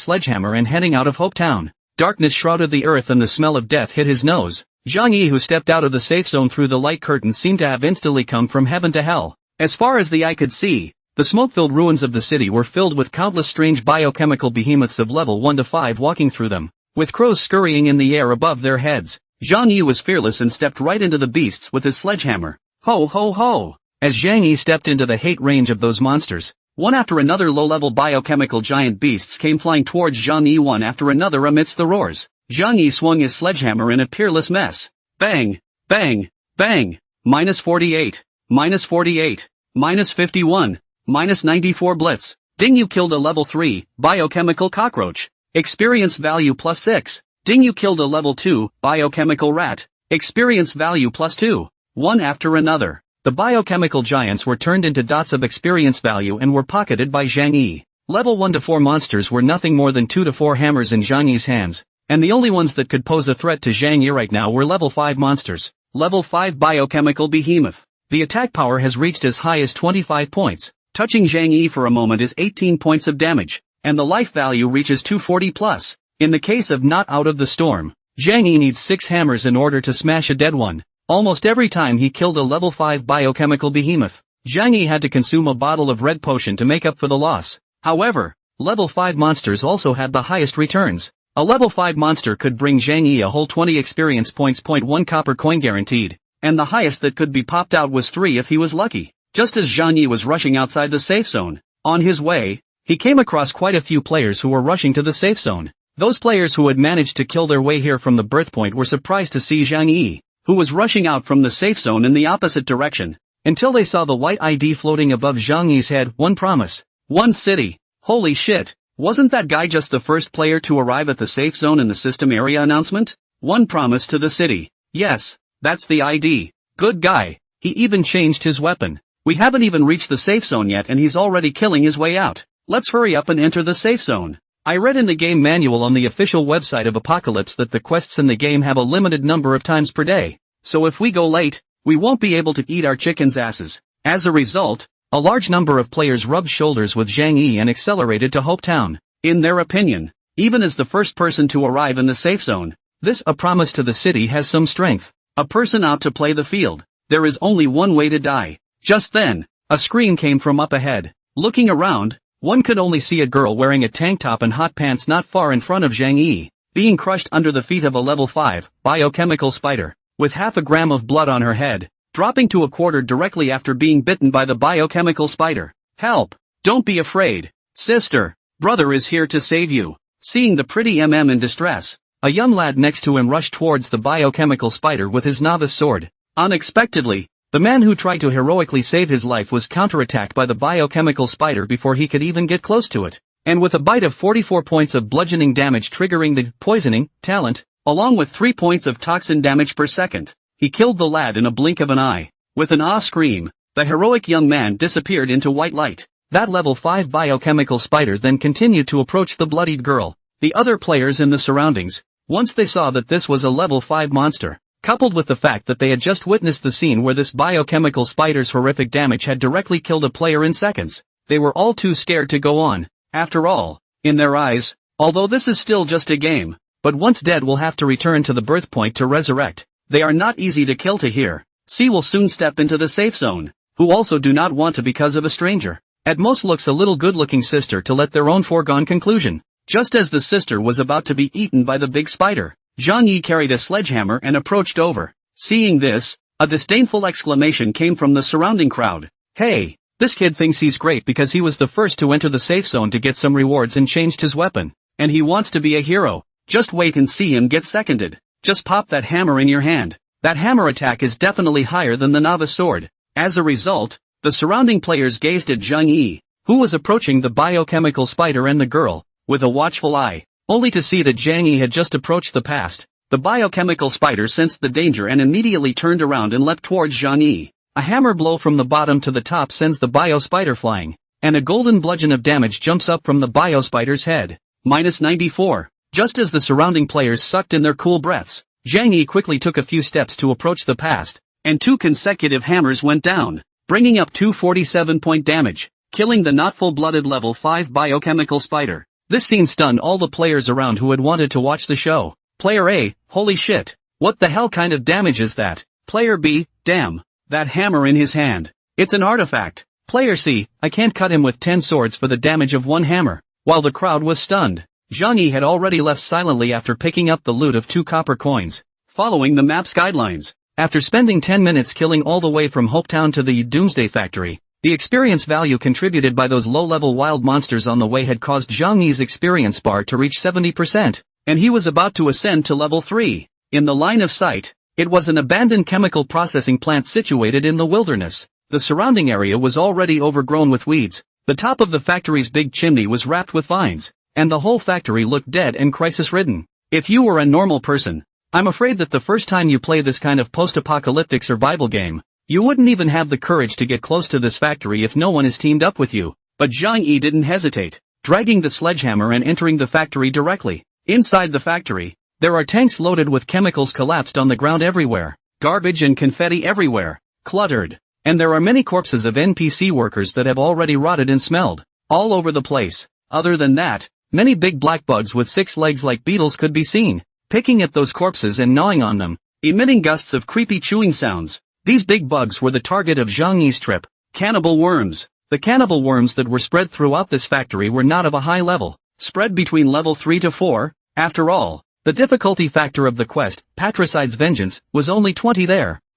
sledgehammer and heading out of Hope Town. Darkness shrouded the earth and the smell of death hit his nose. Zhang Yi, who stepped out of the safe zone through the light curtain, seemed to have instantly come from heaven to hell. As far as the eye could see, the smoke-filled ruins of the city were filled with countless strange biochemical behemoths of level 1 to 5 walking through them, with crows scurrying in the air above their heads. Zhang Yi was fearless and stepped right into the beasts with his sledgehammer. Ho ho ho! As Zhang Yi stepped into the hate range of those monsters, one after another low-level biochemical giant beasts came flying towards Zhang Yi one after another amidst the roars. Zhang Yi swung his sledgehammer in a peerless mess. Bang! Bang! Bang! Minus 48. Minus 48. Minus 51. Minus 94 blitz. Ding, you killed a level 3, biochemical cockroach. Experience value plus 6. Ding, you killed a level 2, biochemical rat. Experience value plus 2. One after another, the biochemical giants were turned into dots of experience value and were pocketed by Zhang Yi. Level 1 to 4 monsters were nothing more than 2 to 4 hammers in Zhang Yi's hands, and the only ones that could pose a threat to Zhang Yi right now were level 5 monsters. Level 5 biochemical behemoth. The attack power has reached as high as 25 points. Touching Zhang Yi for a moment is 18 points of damage, and the life value reaches 240 plus. In the case of Not Out of the Storm, Zhang Yi needs 6 hammers in order to smash a dead one. Almost every time he killed a level 5 biochemical behemoth, Zhang Yi had to consume a bottle of red potion to make up for the loss. However, level 5 monsters also had the highest returns. A level 5 monster could bring Zhang Yi a whole 20 experience points. 1 copper coin guaranteed. and the highest that could be popped out was 3 if he was lucky. Just as Zhang Yi was rushing outside the safe zone, on his way, he came across quite a few players who were rushing to the safe zone. Those players who had managed to kill their way here from the birth point were surprised to see Zhang Yi, who was rushing out from the safe zone in the opposite direction, until they saw the white ID floating above Zhang Yi's head. One promise, one city. Holy shit, wasn't that guy just the first player to arrive at the safe zone in the system area announcement? One promise to the city. Yes, that's the ID. Good guy. He even changed his weapon. We haven't even reached the safe zone yet and he's already killing his way out. Let's hurry up and enter the safe zone. I read in the game manual on the official website of Apocalypse that the quests in the game have a limited number of times per day. So if we go late, we won't be able to eat our chickens' asses. As a result, a large number of players rubbed shoulders with Zhang Yi and accelerated to Hopetown. In their opinion, even as the first person to arrive in the safe zone, this a promise to the city has some strength. A person out to play the field. There is only one way to die. Just then, a scream came from up ahead. Looking around, one could only see a girl wearing a tank top and hot pants not far in front of Zhang Yi, being crushed under the feet of a level 5 biochemical spider, with half a gram of blood on her head, dropping to a quarter directly after being bitten by the biochemical spider. Help! Don't be afraid. Sister, brother is here to save you. Seeing the pretty in distress, a young lad next to him rushed towards the biochemical spider with his novice sword. Unexpectedly, the man who tried to heroically save his life was counterattacked by the biochemical spider before he could even get close to it, and with a bite of 44 points of bludgeoning damage triggering the poisoning talent, along with 3 points of toxin damage per second, he killed the lad in a blink of an eye. With an ah scream, the heroic young man disappeared into white light. That level 5 biochemical spider then continued to approach the bloodied girl. The other players in the surroundings, once they saw that this was a level 5 monster, coupled with the fact that they had just witnessed the scene where this biochemical spider's horrific damage had directly killed a player in seconds, they were all too scared to go on. After all, in their eyes, although this is still just a game, but once dead will have to return to the birth point to resurrect, they are not easy to kill to here. C will soon step into the safe zone, who also do not want to because of a stranger. At most looks a little good-looking sister to let their own foregone conclusion. Just as the sister was about to be eaten by the big spider, Zhang Yi carried a sledgehammer and approached over. Seeing this, a disdainful exclamation came from the surrounding crowd. Hey, this kid thinks he's great because he was the first to enter the safe zone to get some rewards and changed his weapon, and he wants to be a hero. Just wait and see him get seconded. Just pop that hammer in your hand. That hammer attack is definitely higher than the novice sword. As a result, the surrounding players gazed at Zhang Yi, who was approaching the biochemical spider and the girl, with a watchful eye, only to see that Zhang Yi had just approached the past. The biochemical spider sensed the danger and immediately turned around and leapt towards Zhang Yi. A hammer blow from the bottom to the top sends the bio spider flying, and a golden bludgeon of damage jumps up from the bio spider's head. -94. Just as the surrounding players sucked in their cool breaths, Zhang Yi quickly took a few steps to approach the past, and 2 consecutive hammers went down, bringing up 247-point damage, killing the not full-blooded level 5 biochemical spider. This scene stunned all the players around who had wanted to watch the show. Player A, holy shit, what the hell kind of damage is that? Player B, damn, that hammer in his hand. It's an artifact. Player C, I can't cut him with 10 swords for the damage of 1 hammer. While the crowd was stunned, Zhang Yi had already left silently after picking up the loot of 2 copper coins, following the map's guidelines. After spending 10 minutes killing all the way from Hopetown to the Doomsday Factory, the experience value contributed by those low-level wild monsters on the way had caused Zhang Yi's experience bar to reach 70%, and he was about to ascend to level 3. In the line of sight, it was an abandoned chemical processing plant situated in the wilderness. The surrounding area was already overgrown with weeds. The top of the factory's big chimney was wrapped with vines, and the whole factory looked dead and crisis-ridden. If you were a normal person, I'm afraid that the first time you play this kind of post-apocalyptic survival game, you wouldn't even have the courage to get close to this factory if no one is teamed up with you. But Zhang Yi didn't hesitate, dragging the sledgehammer and entering the factory directly. Inside the factory, there are tanks loaded with chemicals collapsed on the ground everywhere, garbage and confetti everywhere, cluttered, and there are many corpses of NPC workers that have already rotted and smelled, all over the place. Other than that, many big black bugs with 6 legs like beetles could be seen, picking at those corpses and gnawing on them, emitting gusts of creepy chewing sounds. These big bugs were the target of Zhang Yi's trip. Cannibal worms. The cannibal worms that were spread throughout this factory were not of a high level, spread between level 3 to 4. After all, the difficulty factor of the quest, Patricide's Vengeance, was only 20 there.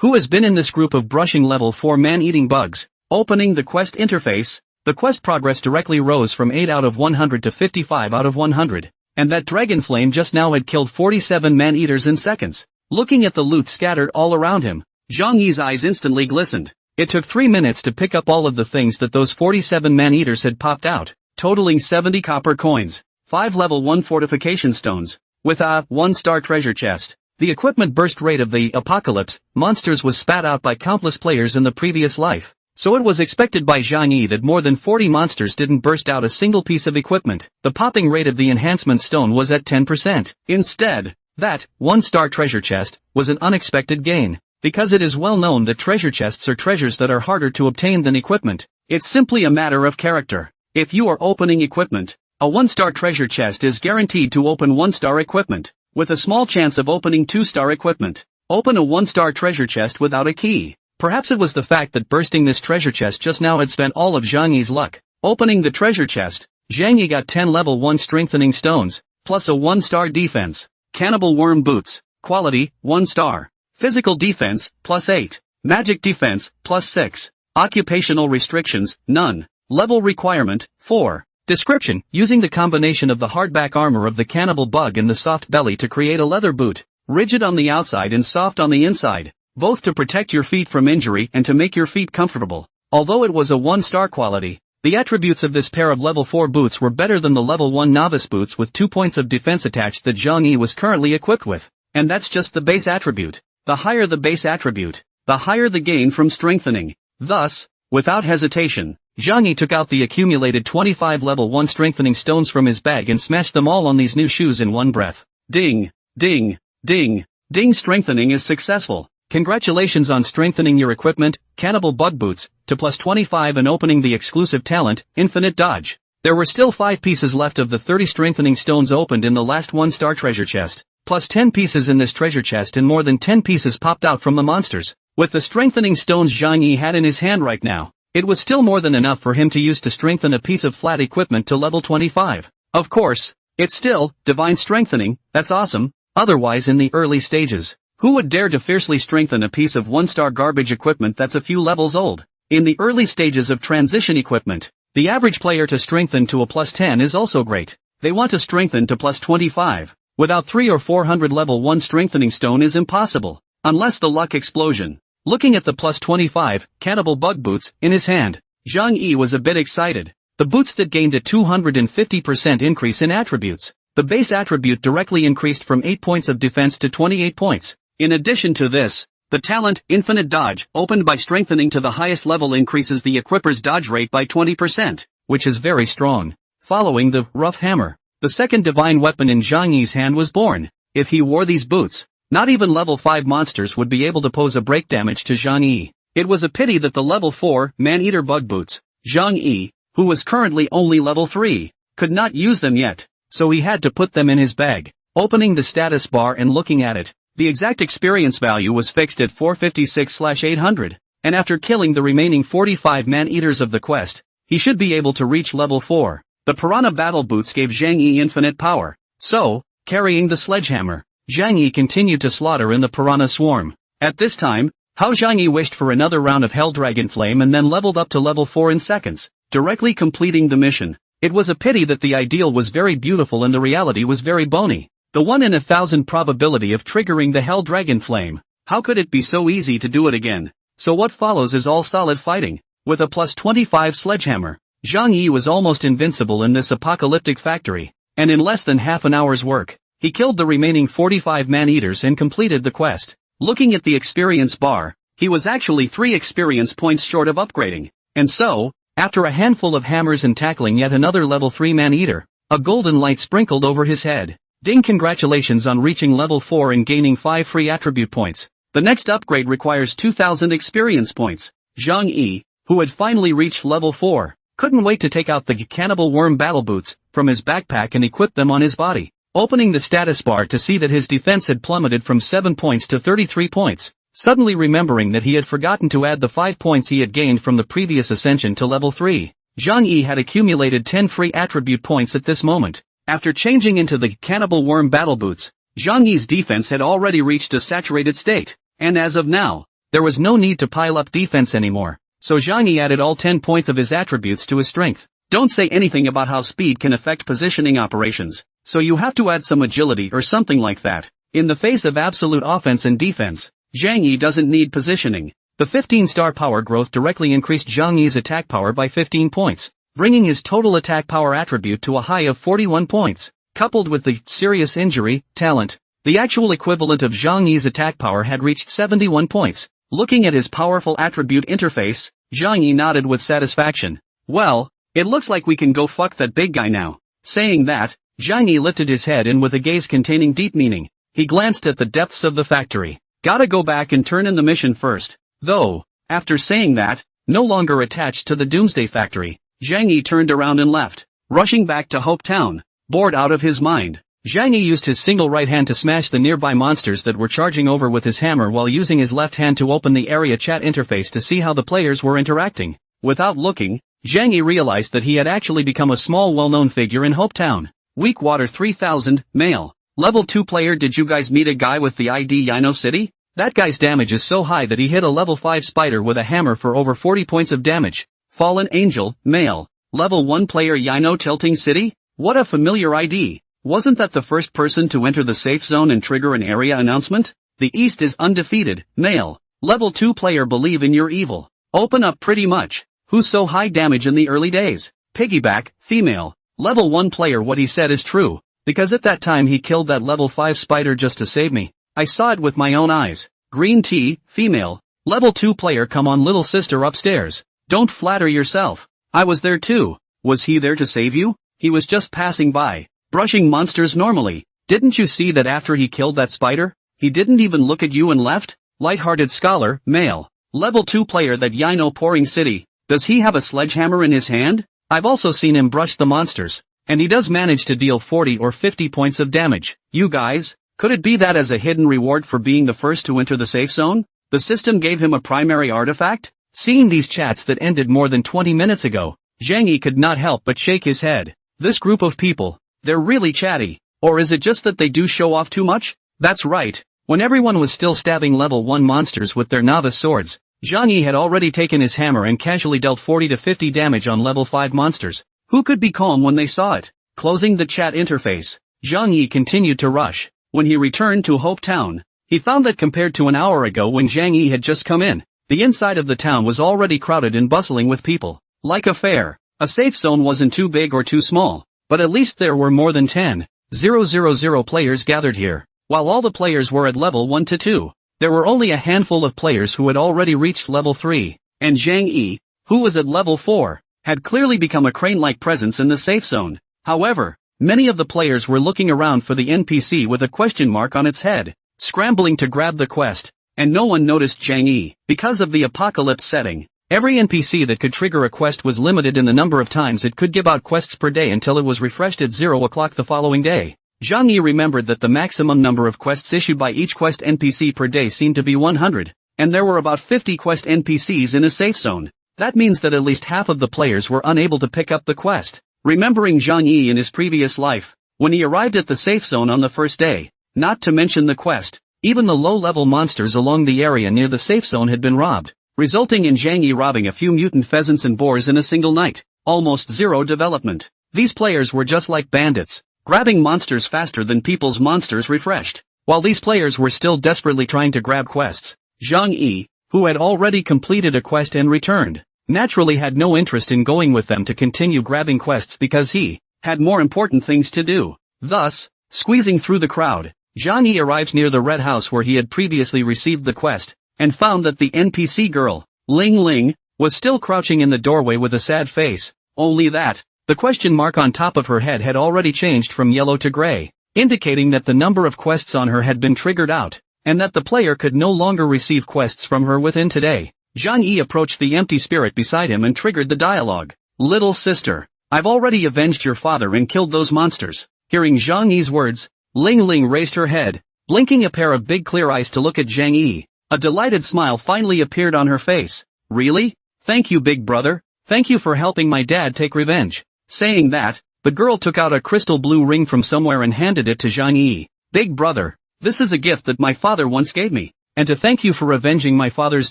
Who has been in this group of brushing level 4 man-eating bugs? Opening the quest interface, the quest progress directly rose from 8 out of 100 to 55 out of 100. And that dragon flame just now had killed 47 man-eaters in seconds. Looking at the loot scattered all around him, Zhang Yi's eyes instantly glistened. It took 3 minutes to pick up all of the things that those 47 man-eaters had popped out, totaling 70 copper coins, 5 level 1 fortification stones, with a 1-star treasure chest. The equipment burst rate of the apocalypse monsters was spat out by countless players in the previous life, so it was expected by Zhang Yi that more than 40 monsters didn't burst out a single piece of equipment. The popping rate of the enhancement stone was at 10%. Instead, that 1-star treasure chest was an unexpected gain. Because it is well known that treasure chests are treasures that are harder to obtain than equipment. It's simply a matter of character. If you are opening equipment, a 1-star treasure chest is guaranteed to open 1-star equipment, with a small chance of opening 2-star equipment. Open a 1-star treasure chest without a key. Perhaps it was the fact that bursting this treasure chest just now had spent all of Zhang Yi's luck. Opening the treasure chest, Zhang Yi got 10 level 1 strengthening stones, plus a 1-star defense. Cannibal worm boots, quality, 1 star. Physical defense, plus 8. Magic defense, plus 6. Occupational restrictions, none. Level requirement, 4. Description, using the combination of the hardback armor of the cannibal bug and the soft belly to create a leather boot. Rigid on the outside and soft on the inside, both to protect your feet from injury and to make your feet comfortable. Although it was a 1-star quality, the attributes of this pair of level 4 boots were better than the level 1 novice boots with 2 points of defense attached that Zhang Yi was currently equipped with. And that's just the base attribute. The higher the base attribute, the higher the gain from strengthening. Thus, without hesitation, Zhang Yi took out the accumulated 25 level 1 strengthening stones from his bag and smashed them all on these new shoes in one breath. Ding, ding, ding, ding. Strengthening is successful. Congratulations on strengthening your equipment, Cannibal Bug Boots, to plus 25 and opening the exclusive talent, Infinite Dodge. There were still 5 pieces left of the 30 strengthening stones opened in the last 1-star treasure chest. Plus 10 pieces in this treasure chest and more than 10 pieces popped out from the monsters. With the strengthening stones Zhang Yi had in his hand right now, it was still more than enough for him to use to strengthen a piece of flat equipment to level 25. Of course, it's still divine strengthening. That's awesome. Otherwise, in the early stages, who would dare to fiercely strengthen a piece of 1-star garbage equipment that's a few levels old? In the early stages of transition equipment, the average player to strengthen to a plus 10 is also great. They want to strengthen to plus 25. Without 300 or 400 level 1 strengthening stone is impossible. Unless the luck explosion. Looking at the plus 25, Cannibal Bug Boots, in his hand, Zhang Yi was a bit excited. The boots that gained a 250% increase in attributes. The base attribute directly increased from 8 points of defense to 28 points. In addition to this, the talent, Infinite Dodge, opened by strengthening to the highest level increases the equipper's dodge rate by 20%, which is very strong. Following the rough hammer, the second divine weapon in Zhang Yi's hand was born. If he wore these boots, not even level 5 monsters would be able to pose a break damage to Zhang Yi. It was a pity that the level 4 man-eater bug boots, Zhang Yi, who was currently only level 3, could not use them yet, so he had to put them in his bag. Opening the status bar and looking at it, the exact experience value was fixed at 456/800, and after killing the remaining 45 man-eaters of the quest, he should be able to reach level 4. The Piranha Battle Boots gave Zhang Yi infinite power. So, carrying the sledgehammer, Zhang Yi continued to slaughter in the Piranha Swarm. At this time, how Zhang Yi wished for another round of Hell Dragon Flame and then leveled up to level 4 in seconds, directly completing the mission. It was a pity that the ideal was very beautiful and the reality was very bony. The 1 in 1,000 probability of triggering the Hell Dragon Flame. How could it be so easy to do it again? So what follows is all solid fighting. With a plus 25 sledgehammer, Zhang Yi was almost invincible in this apocalyptic factory, and in less than half an hour's work, he killed the remaining 45 man-eaters and completed the quest. Looking at the experience bar, he was actually 3 experience points short of upgrading. And so, after a handful of hammers and tackling yet another level 3 man-eater, a golden light sprinkled over his head. Ding! Congratulations on reaching level 4 and gaining 5 free attribute points. The next upgrade requires 2,000 experience points. Zhang Yi, who had finally reached level 4, couldn't wait to take out the Cannibal Worm Battle Boots from his backpack and equip them on his body. Opening the status bar to see that his defense had plummeted from 7 points to 33 points. Suddenly remembering that he had forgotten to add the 5 points he had gained from the previous ascension to level 3. Zhang Yi had accumulated 10 free attribute points at this moment. After changing into the Cannibal Worm Battle Boots, Zhang Yi's defense had already reached a saturated state, and as of now, There was no need to pile up defense anymore, so Zhang Yi added all 10 points of his attributes to his strength. Don't say anything about how speed can affect positioning operations, so you have to add some agility or something like that. In the face of absolute offense and defense, Zhang Yi doesn't need positioning. The 15-star power growth directly increased Zhang Yi's attack power by 15 points, bringing his total attack power attribute to a high of 41 points. Coupled with the serious injury talent, the actual equivalent of Zhang Yi's attack power had reached 71 points. Looking at his powerful attribute interface, Zhang Yi nodded with satisfaction. Well, it looks like we can go fuck that big guy now. Saying that, Zhang Yi lifted his head and with a gaze containing deep meaning, he glanced at the depths of the factory. Gotta go back and turn in the mission first. Though, after saying that, no longer attached to the Doomsday Factory, Zhang Yi turned around and left, rushing back to Hope Town. Bored out of his mind, Zhang Yi used his single right hand to smash the nearby monsters that were charging over with his hammer while using his left hand to open the area chat interface to see how the players were interacting. Without looking, Zhang Yi realized that he had actually become a small well-known figure in Hope Town. Weak Water 3000, male. Level 2 player. Did you guys meet a guy with the ID Yino City? That guy's damage is so high that he hit a level 5 spider with a hammer for over 40 points of damage. Fallen Angel, male. Level 1 player. Yino Tilting City? What a familiar ID. Wasn't that the first person to enter the safe zone and trigger an area announcement? The East is undefeated, male. Level 2 player. Believe in your evil. Open up pretty much. Who's so high damage in the early days? Piggyback, female. Level 1 player. What he said is true, because at that time he killed that level 5 spider just to save me. I saw it with my own eyes. Green tea, female. Level 2 player. Come on little sister upstairs. Don't flatter yourself. I was there too. Was he there to save you? He was just passing by, brushing monsters normally. Didn't you see that after he killed that spider, he didn't even look at you and left? Lighthearted scholar, male. Level 2 player. That Yino Pouring City. Does he have a sledgehammer in his hand? I've also seen him brush the monsters, and he does manage to deal 40 or 50 points of damage. You guys, could it be that as a hidden reward for being the first to enter the safe zone, the system gave him a primary artifact? Seeing these chats that ended more than 20 minutes ago, Zhang Yi could not help but shake his head. This group of people, they're really chatty. Or is it just that they do show off too much? That's right. When everyone was still stabbing level 1 monsters with their novice swords, Zhang Yi had already taken his hammer and casually dealt 40 to 50 damage on level 5 monsters. Who could be calm when they saw it? Closing the chat interface, Zhang Yi continued to rush. When he returned to Hope Town, he found that compared to an hour ago when Zhang Yi had just come in, the inside of the town was already crowded and bustling with people. Like a fair. A safe zone wasn't too big or too small, but at least there were more than 10,000 players gathered here. While all the players were at level 1 to 2, there were only a handful of players who had already reached level 3, and Zhang Yi, who was at level 4, had clearly become a crane-like presence in the safe zone. However, many of the players were looking around for the NPC with a question mark on its head, scrambling to grab the quest, and no one noticed Zhang Yi. Because of the apocalypse setting, every NPC that could trigger a quest was limited in the number of times it could give out quests per day until it was refreshed at 0 o'clock the following day. Zhang Yi remembered that the maximum number of quests issued by each quest NPC per day seemed to be 100, and there were about 50 quest NPCs in a safe zone. That means that at least half of the players were unable to pick up the quest. Remembering Zhang Yi in his previous life, when he arrived at the safe zone on the first day, not to mention the quest, even the low-level monsters along the area near the safe zone had been robbed, resulting in Zhang Yi robbing a few mutant pheasants and boars in a single night. Almost zero development. These players were just like bandits, grabbing monsters faster than people's monsters refreshed. While these players were still desperately trying to grab quests, Zhang Yi, who had already completed a quest and returned, naturally had no interest in going with them to continue grabbing quests because he had more important things to do. Thus, squeezing through the crowd, Zhang Yi arrived near the red house where he had previously received the quest, and found that the NPC girl, Ling Ling, was still crouching in the doorway with a sad face. Only that, the question mark on top of her head had already changed from yellow to gray, indicating that the number of quests on her had been triggered out, and that the player could no longer receive quests from her within today. Zhang Yi approached the empty spirit beside him and triggered the dialogue. Little sister, I've already avenged your father and killed those monsters. Hearing Zhang Yi's words, Ling Ling raised her head, blinking a pair of big clear eyes to look at Zhang Yi. A delighted smile finally appeared on her face. Really? Thank you, big brother. Thank you for helping my dad take revenge. Saying that, the girl took out a crystal blue ring from somewhere and handed it to Zhang Yi. Big brother, this is a gift that my father once gave me. and to thank you for avenging my father's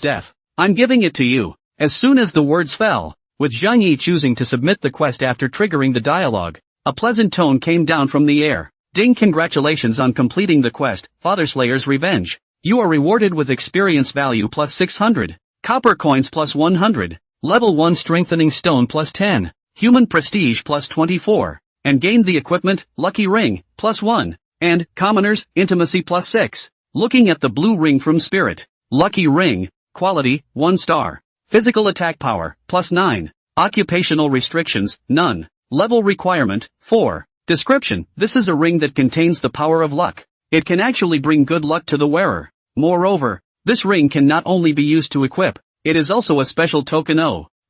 death, I'm giving it to you." As soon as the words fell, with Zhang Yi choosing to submit the quest after triggering the dialogue, a pleasant tone came down from the air. "Ding, congratulations on completing the quest, Fatherslayer's Revenge. You are rewarded with experience value plus 600, copper coins plus 100, level 1 strengthening stone plus 10, human prestige plus 24, and gained the equipment, Lucky Ring, plus 1, and, commoners, intimacy plus 6. Looking at the blue ring from Spirit, Lucky Ring, quality, 1 star, physical attack power, plus 9, occupational restrictions, none, level requirement, 4. Description: this is a ring that contains the power of luck. It can actually bring good luck to the wearer. Moreover, this ring can not only be used to equip, it is also a special token.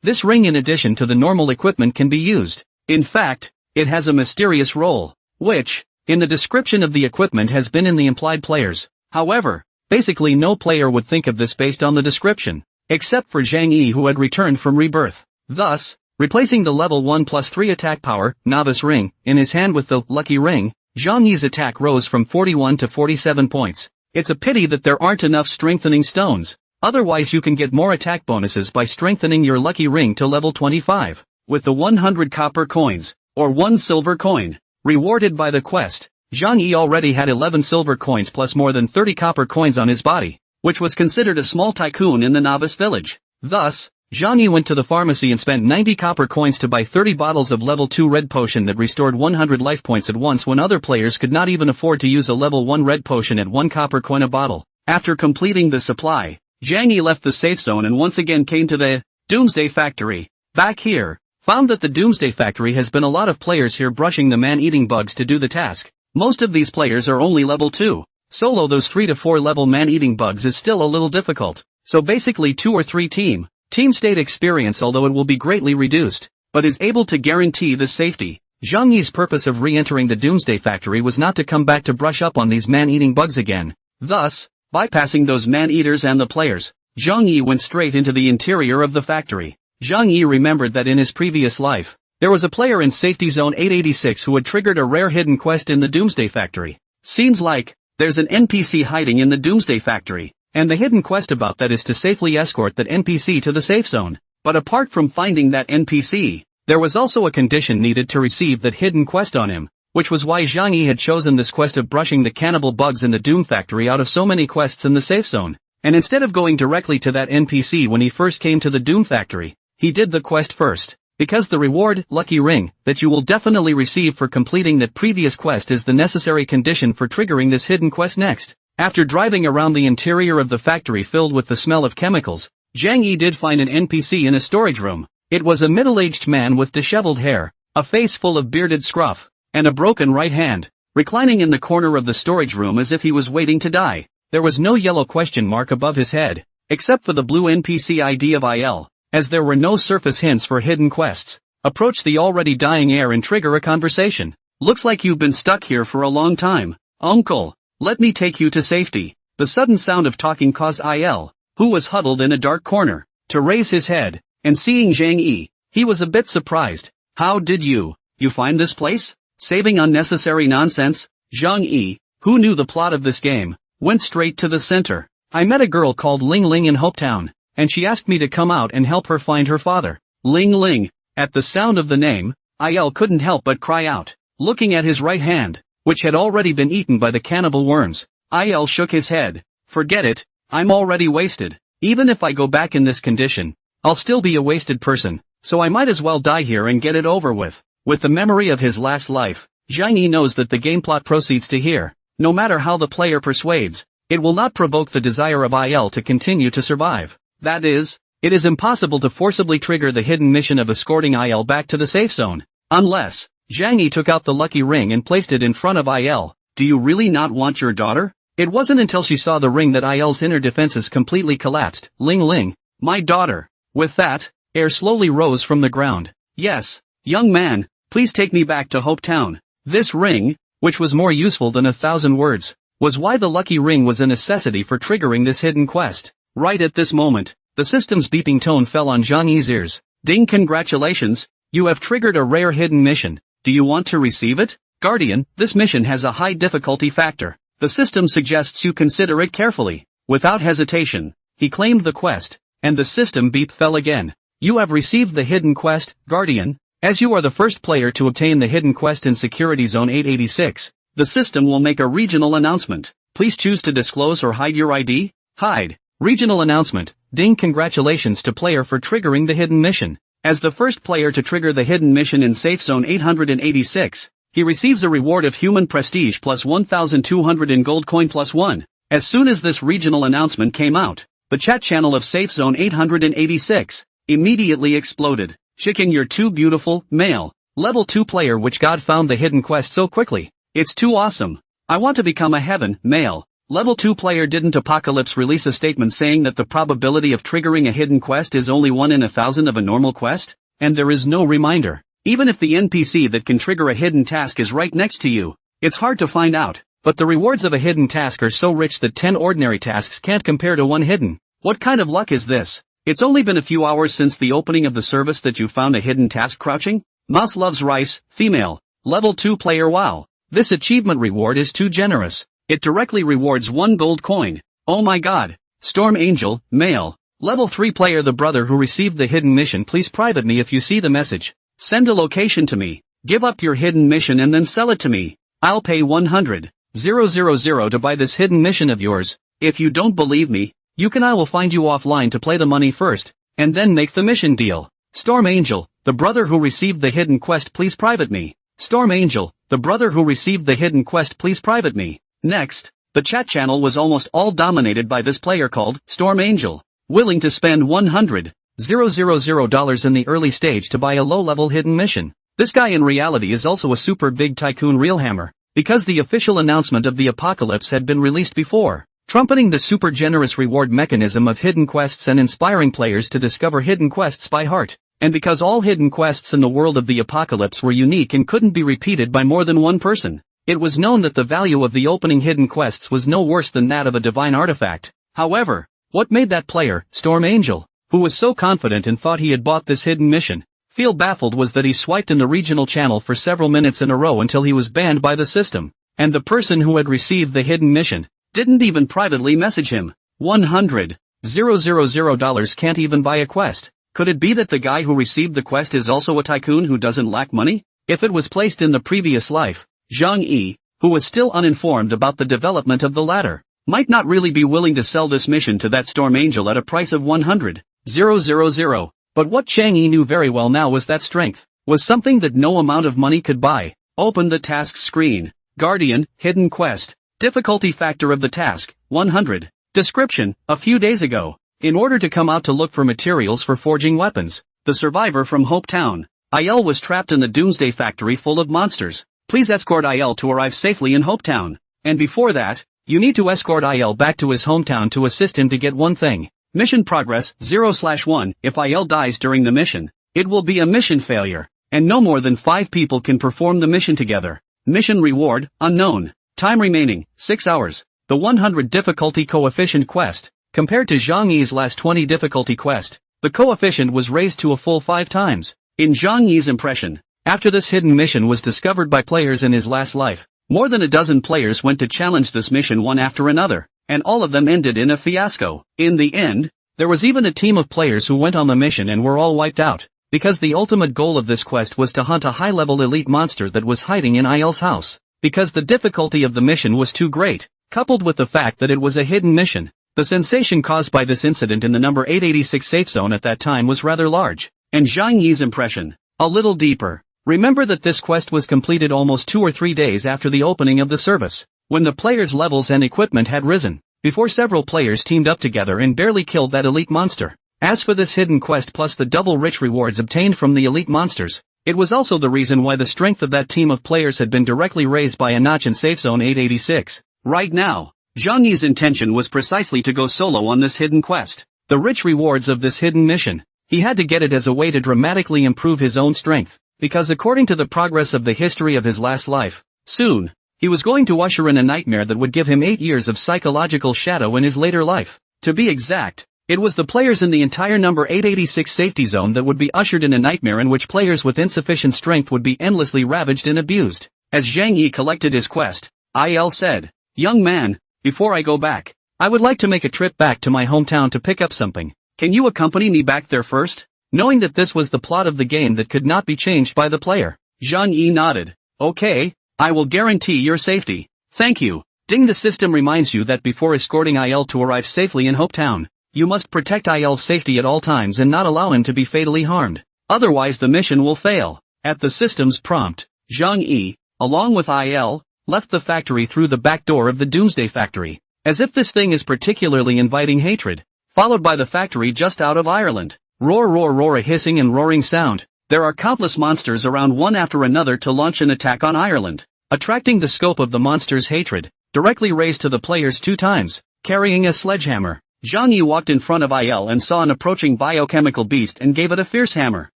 This ring in addition to the normal equipment can be used. In fact, it has a mysterious role, which, in the description of the equipment has been in the implied players. However, basically no player would think of this based on the description, except for Zhang Yi who had returned from rebirth. Thus, replacing the level 1 plus 3 attack power, Novice Ring, in his hand with the Lucky Ring, Zhang Yi's attack rose from 41 to 47 points. It's a pity that there aren't enough strengthening stones. Otherwise you can get more attack bonuses by strengthening your Lucky Ring to level 25. With the 100 copper coins, or 1 silver coin, rewarded by the quest, Zhang Yi already had 11 silver coins plus more than 30 copper coins on his body, which was considered a small tycoon in the novice village. Thus, Zhang Yi went to the pharmacy and spent 90 copper coins to buy 30 bottles of level 2 red potion that restored 100 life points at once when other players could not even afford to use a level 1 red potion at 1 copper coin a bottle. After completing the supply, Zhang Yi left the safe zone and once again came to the Doomsday Factory. Back here, found that the Doomsday Factory has been a lot of players here brushing the man-eating bugs to do the task. Most of these players are only level 2. Solo those 3 to 4 level man-eating bugs is still a little difficult. So basically 2 or 3 team state experience, although it will be greatly reduced, but is able to guarantee the safety. Zhang Yi's purpose of re-entering the Doomsday Factory was not to come back to brush up on these man-eating bugs again. Thus, bypassing those man-eaters and the players, Zhang Yi went straight into the interior of the factory. Zhang Yi remembered that in his previous life, there was a player in Safety Zone 886 who had triggered a rare hidden quest in the Doomsday Factory. Seems like, there's an NPC hiding in the Doomsday Factory, and the hidden quest about that is to safely escort that NPC to the safe zone. But apart from finding that NPC, there was also a condition needed to receive that hidden quest on him, which was why Zhang Yi had chosen this quest of brushing the cannibal bugs in the Doom Factory out of so many quests in the safe zone. And instead of going directly to that NPC when he first came to the Doom Factory, he did the quest first. Because the reward, Lucky Ring, that you will definitely receive for completing that previous quest is the necessary condition for triggering this hidden quest next. After driving around the interior of the factory filled with the smell of chemicals, Zhang Yi did find an NPC in a storage room. It was a middle-aged man with disheveled hair, a face full of bearded scruff, and a broken right hand, reclining in the corner of the storage room as if he was waiting to die. There was no yellow question mark above his head, except for the blue NPC ID of IL, as there were no surface hints for hidden quests. Approach the already dying heir and trigger a conversation. Looks like you've been stuck here for a long time. Uncle, let me take you to safety. The sudden sound of talking caused IL, who was huddled in a dark corner, to raise his head, and seeing Zhang Yi, he was a bit surprised. How did you find this place? Saving unnecessary nonsense? Zhang Yi, who knew the plot of this game, went straight to the center. I met a girl called Ling Ling in Hopetown, and she asked me to come out and help her find her father. Ling Ling. At the sound of the name, IL couldn't help but cry out. Looking at his right hand, which had already been eaten by the cannibal worms, IL shook his head. Forget it, I'm already wasted. Even if I go back in this condition, I'll still be a wasted person, so I might as well die here and get it over with. With the memory of his last life, Zhang Yi knows that the game plot proceeds to here. No matter how the player persuades, it will not provoke the desire of IL to continue to survive. That is, it is impossible to forcibly trigger the hidden mission of escorting IL back to the safe zone. Unless, Zhang Yi took out the lucky ring and placed it in front of IL. Do you really not want your daughter? It wasn't until she saw the ring that IL's inner defenses completely collapsed. Ling Ling, my daughter. With that, air slowly rose from the ground. Yes, young man, please take me back to Hopetown. This ring, which was more useful than 1,000 words, was why the lucky ring was a necessity for triggering this hidden quest. Right at this moment, the system's beeping tone fell on Zhang Yi's ears. Ding, congratulations, you have triggered a rare hidden mission. Do you want to receive it? Guardian, this mission has a high difficulty factor. The system suggests you consider it carefully. Without hesitation, he claimed the quest, and the system beep fell again. You have received the hidden quest, Guardian. As you are the first player to obtain the hidden quest in Security Zone 886, the system will make a regional announcement. Please choose to disclose or hide your ID. Hide. Regional announcement. Ding, congratulations to player for triggering the hidden mission. As the first player to trigger the hidden mission in Safe Zone 886, he receives a reward of human prestige plus 1,200 in gold coin plus 1. As soon as this regional announcement came out, the chat channel of Safe Zone 886 immediately exploded. Chicken, you're too beautiful, male. Level 2 player, which God found the hidden quest so quickly. It's too awesome. I want to become a heaven, male. Level 2 player, didn't Apocalypse release a statement saying that the probability of triggering a hidden quest is only 1 in 1,000 of a normal quest? And there is no reminder. Even if the NPC that can trigger a hidden task is right next to you, it's hard to find out. But the rewards of a hidden task are so rich that 10 ordinary tasks can't compare to one hidden. What kind of luck is this? It's only been a few hours since the opening of the service that you found a hidden task crouching? Mouse loves rice, female. Level 2 player, wow. This achievement reward is too generous. It directly rewards 1 gold coin. Oh my god. Storm Angel, male. Level 3 player, the brother who received the hidden mission, please private me if you see the message. Send a location to me. Give up your hidden mission and then sell it to me. I'll pay 100,000 to buy this hidden mission of yours. If you don't believe me, I will find you offline to play the money first, and then make the mission deal. Storm Angel, the brother who received the hidden quest, please private me. Storm Angel, the brother who received the hidden quest, please private me. Next, the chat channel was almost all dominated by this player called Storm Angel, willing to spend $100,000 in the early stage to buy a low-level hidden mission. This guy in reality is also a super big tycoon realhammer, because the official announcement of the apocalypse had been released before, trumpeting the super generous reward mechanism of hidden quests and inspiring players to discover hidden quests by heart. And because all hidden quests in the world of the apocalypse were unique and couldn't be repeated by more than one person, it was known that the value of the opening hidden quests was no worse than that of a divine artifact. However, what made that player, Storm Angel, who was so confident and thought he had bought this hidden mission, feel baffled was that he swiped in the regional channel for several minutes in a row until he was banned by the system. And the person who had received the hidden mission didn't even privately message him. $100,000 can't even buy a quest. Could it be that the guy who received the quest is also a tycoon who doesn't lack money? If it was placed in the previous life, Zhang Yi, who was still uninformed about the development of the latter, might not really be willing to sell this mission to that Storm Angel at a price of $100,000. But what Chang Yi knew very well now was that strength was something that no amount of money could buy. Open the task screen. Guardian, hidden quest. Difficulty factor of the task, 100. Description, a few days ago, in order to come out to look for materials for forging weapons, the survivor from Hope Town, IL, was trapped in the Doomsday Factory full of monsters. Please escort IL to arrive safely in Hope Town. And before that, you need to escort IL back to his hometown to assist him to get one thing. Mission progress, 0/1. If IL dies during the mission, it will be a mission failure, and no more than 5 people can perform the mission together. Mission reward, unknown. Time remaining, 6 hours. The 100 difficulty coefficient quest. Compared to Zhang Yi's last 20 difficulty quest, the coefficient was raised to a full 5 times. In Zhang Yi's impression, after this hidden mission was discovered by players in his last life, more than a dozen players went to challenge this mission one after another, and all of them ended in a fiasco. In the end, there was even a team of players who went on the mission and were all wiped out, because the ultimate goal of this quest was to hunt a high-level elite monster that was hiding in IL's house. Because the difficulty of the mission was too great, coupled with the fact that it was a hidden mission, the sensation caused by this incident in the number 886 safe zone at that time was rather large, and Zhang Yi's impression, a little deeper. Remember that this quest was completed almost 2 or 3 days after the opening of the service, when the players' levels and equipment had risen, before several players teamed up together and barely killed that elite monster. As for this hidden quest plus the double rich rewards obtained from the elite monsters, it was also the reason why the strength of that team of players had been directly raised by a notch in Safe Zone 886. Right now, Zhang Yi's intention was precisely to go solo on this hidden quest. The rich rewards of this hidden mission, he had to get it as a way to dramatically improve his own strength, because according to the progress of the history of his last life, soon, he was going to usher in a nightmare that would give him 8 years of psychological shadow in his later life. To be exact, it was the players in the entire number 886 safety zone that would be ushered in a nightmare in which players with insufficient strength would be endlessly ravaged and abused. As Zhang Yi collected his quest, IL said, "Young man, before I go back, I would like to make a trip back to my hometown to pick up something. Can you accompany me back there first? Knowing that this was the plot of the game that could not be changed by the player, Zhang Yi nodded. Okay, I will guarantee your safety. Thank you. Ding. The system reminds you that before escorting IL to arrive safely in Hopetown, you must protect IL's safety at all times and not allow him to be fatally harmed. Otherwise the mission will fail. At the system's prompt, Zhang Yi, along with IL, left the factory through the back door of the Doomsday Factory, as if this thing is particularly inviting hatred, followed by the factory just out of Ireland. Roar roar roar, a hissing and roaring sound. There are countless monsters around one after another to launch an attack on Ireland, attracting the scope of the monsters' hatred, directly raised to the players 2 times. Carrying a sledgehammer, Zhang Yi walked in front of IL and saw an approaching biochemical beast and gave it a fierce hammer.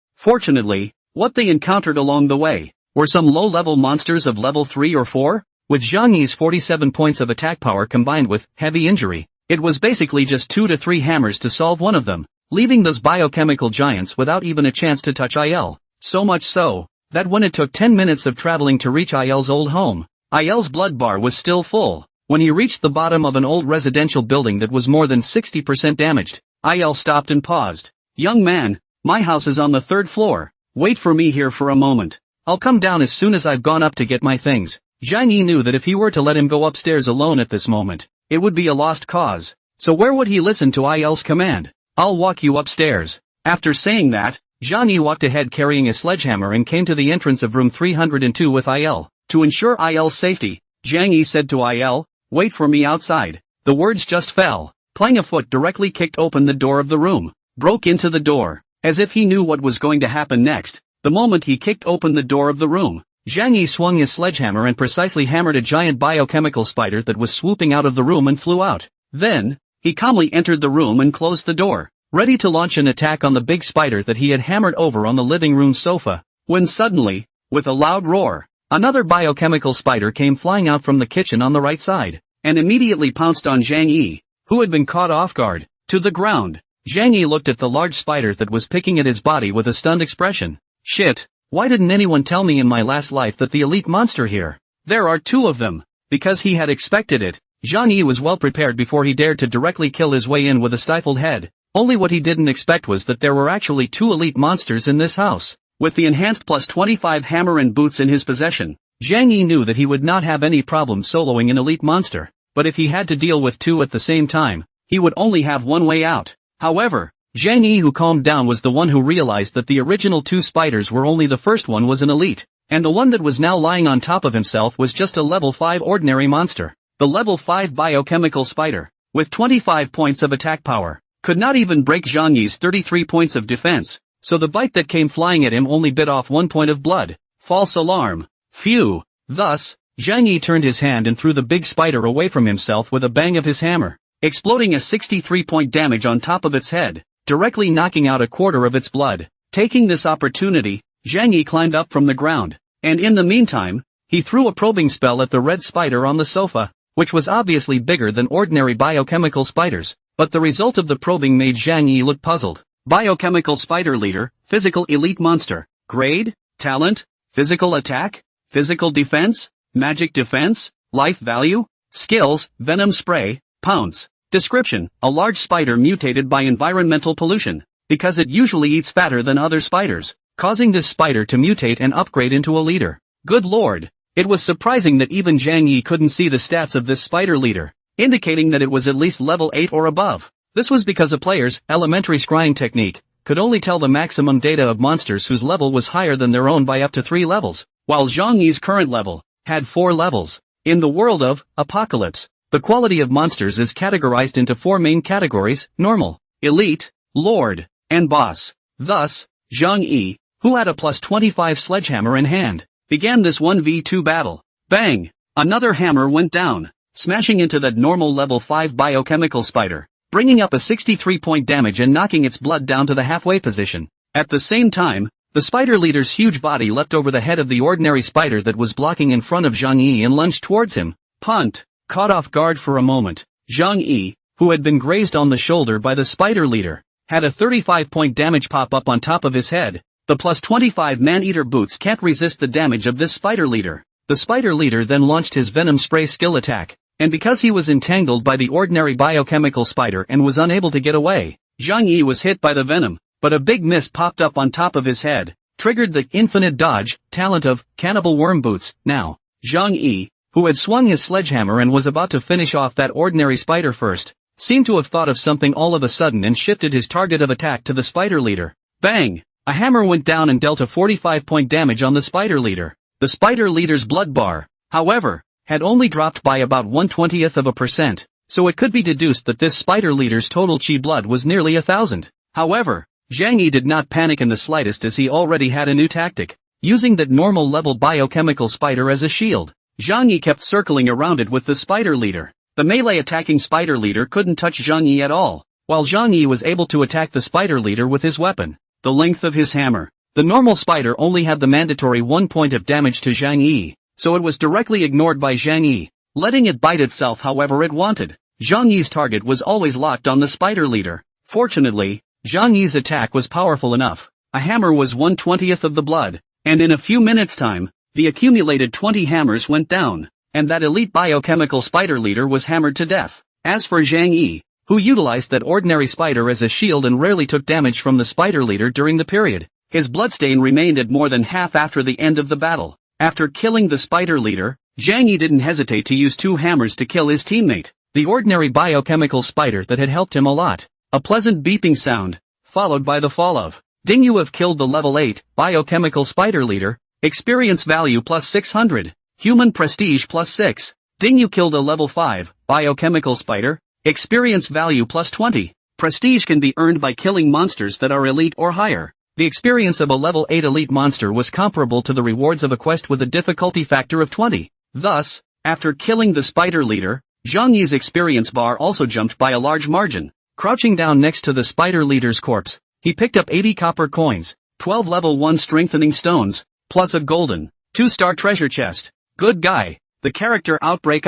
Fortunately, what they encountered along the way were some low-level monsters of level 3 or 4, with Zhang Yi's 47 points of attack power combined with heavy injury. It was basically just 2 to 3 hammers to solve one of them, leaving those biochemical giants without even a chance to touch IL. So much so, that when it took 10 minutes of traveling to reach IL's old home, IL's blood bar was still full. When he reached the bottom of an old residential building that was more than 60% damaged, IL stopped and paused. Young man, my house is on the 3rd floor. Wait for me here for a moment. I'll come down as soon as I've gone up to get my things. Zhang Yi knew that if he were to let him go upstairs alone at this moment, it would be a lost cause. So where would he listen to IL's command? I'll walk you upstairs. After saying that, Zhang Yi walked ahead carrying a sledgehammer and came to the entrance of room 302 with IL. To ensure IL's safety, Zhang Yi said to IL, wait for me outside. The words just fell. Playing a foot directly kicked open the door of the room, broke into the door, as if he knew what was going to happen next. The moment he kicked open the door of the room, Zhang Yi swung his sledgehammer and precisely hammered a giant biochemical spider that was swooping out of the room and flew out. Then, he calmly entered the room and closed the door, ready to launch an attack on the big spider that he had hammered over on the living room sofa, when suddenly, with a loud roar, another biochemical spider came flying out from the kitchen on the right side, and immediately pounced on Zhang Yi, who had been caught off guard, to the ground. Zhang Yi looked at the large spider that was picking at his body with a stunned expression. Shit, why didn't anyone tell me in my last life that the elite monster here? There are 2 of them. Because he had expected it, Zhang Yi was well prepared before he dared to directly kill his way in with a stifled head. Only what he didn't expect was that there were actually 2 elite monsters in this house. With the enhanced plus 25 hammer and boots in his possession, Zhang Yi knew that he would not have any problem soloing an elite monster, but if he had to deal with 2 at the same time, he would only have one way out. However, Zhang Yi, who calmed down, was the one who realized that the original 2 spiders were only the first one was an elite, and the one that was now lying on top of himself was just a level 5 ordinary monster. The level 5 biochemical spider, with 25 points of attack power, could not even break Zhang Yi's 33 points of defense, so the bite that came flying at him only bit off 1 point of blood. False alarm. Phew. Thus, Zhang Yi turned his hand and threw the big spider away from himself with a bang of his hammer, exploding a 63-point damage on top of its head, directly knocking out a quarter of its blood. Taking this opportunity, Zhang Yi climbed up from the ground, and in the meantime, he threw a probing spell at the red spider on the sofa, which was obviously bigger than ordinary biochemical spiders, but the result of the probing made Zhang Yi look puzzled. Biochemical spider leader, physical elite monster, grade, talent, physical attack, physical defense, magic defense, life value, skills, venom spray, pounce. Description: a large spider mutated by environmental pollution, because it usually eats fatter than other spiders, causing this spider to mutate and upgrade into a leader. Good lord, it was surprising that even Zhang Yi couldn't see the stats of this spider leader, indicating that it was at least level 8 or above. This was because a player's elementary scrying technique could only tell the maximum data of monsters whose level was higher than their own by up to 3 levels, while Zhang Yi's current level had 4 levels. In the world of Apocalypse, the quality of monsters is categorized into 4 main categories: normal, elite, lord, and boss. Thus, Zhang Yi, who had a plus 25 sledgehammer in hand, began this 1v2 battle. Bang! Another hammer went down, smashing into that normal level 5 biochemical spider, bringing up a 63-point damage and knocking its blood down to the halfway position. At the same time, the spider leader's huge body leapt over the head of the ordinary spider that was blocking in front of Zhang Yi and lunged towards him. Punt! Caught off guard for a moment, Zhang Yi, who had been grazed on the shoulder by the spider leader, had a 35-point damage pop up on top of his head. The plus 25 man-eater boots can't resist the damage of this spider leader. The spider leader then launched his venom spray skill attack, and because he was entangled by the ordinary biochemical spider and was unable to get away, Zhang Yi was hit by the venom, but a big mist popped up on top of his head, triggered the infinite dodge talent of Cannibal Worm Boots. Now, Zhang Yi, who had swung his sledgehammer and was about to finish off that ordinary spider first, seemed to have thought of something all of a sudden and shifted his target of attack to the spider leader. Bang! A hammer went down and dealt a 45-point damage on the spider leader. The spider leader's blood bar, however, had only dropped by about 1/20%, so it could be deduced that this spider leader's total chi blood was nearly 1,000. However, Zhang Yi did not panic in the slightest as he already had a new tactic. Using that normal level biochemical spider as a shield, Zhang Yi kept circling around it with the spider leader. The melee attacking spider leader couldn't touch Zhang Yi at all, while Zhang Yi was able to attack the spider leader with his weapon, the length of his hammer. The normal spider only had the mandatory 1 point of damage to Zhang Yi, so it was directly ignored by Zhang Yi, letting it bite itself however it wanted. Zhang Yi's target was always locked on the spider leader. Fortunately, Zhang Yi's attack was powerful enough. A hammer was 1/20 of the blood, and in a few minutes' time, the accumulated 20 hammers went down, and that elite biochemical spider leader was hammered to death. As for Zhang Yi, who utilized that ordinary spider as a shield and rarely took damage from the spider leader during the period, his bloodstain remained at more than half after the end of the battle. After killing the spider leader, Zhang Yi didn't hesitate to use 2 hammers to kill his teammate, the ordinary biochemical spider that had helped him a lot. A pleasant beeping sound, followed by the fall of. Ding, you have killed the level 8 biochemical spider leader. Experience value plus 600. Human prestige plus 6. Ding, you killed a level 5 biochemical spider. Experience value plus 20. Prestige can be earned by killing monsters that are elite or higher. The experience of a level 8 elite monster was comparable to the rewards of a quest with a difficulty factor of 20. Thus, after killing the spider leader, Zhang Yi's experience bar also jumped by a large margin. Crouching down next to the spider leader's corpse, he picked up 80 copper coins, 12 level 1 strengthening stones, plus a golden 2-star treasure chest. Good guy. The character Outbreak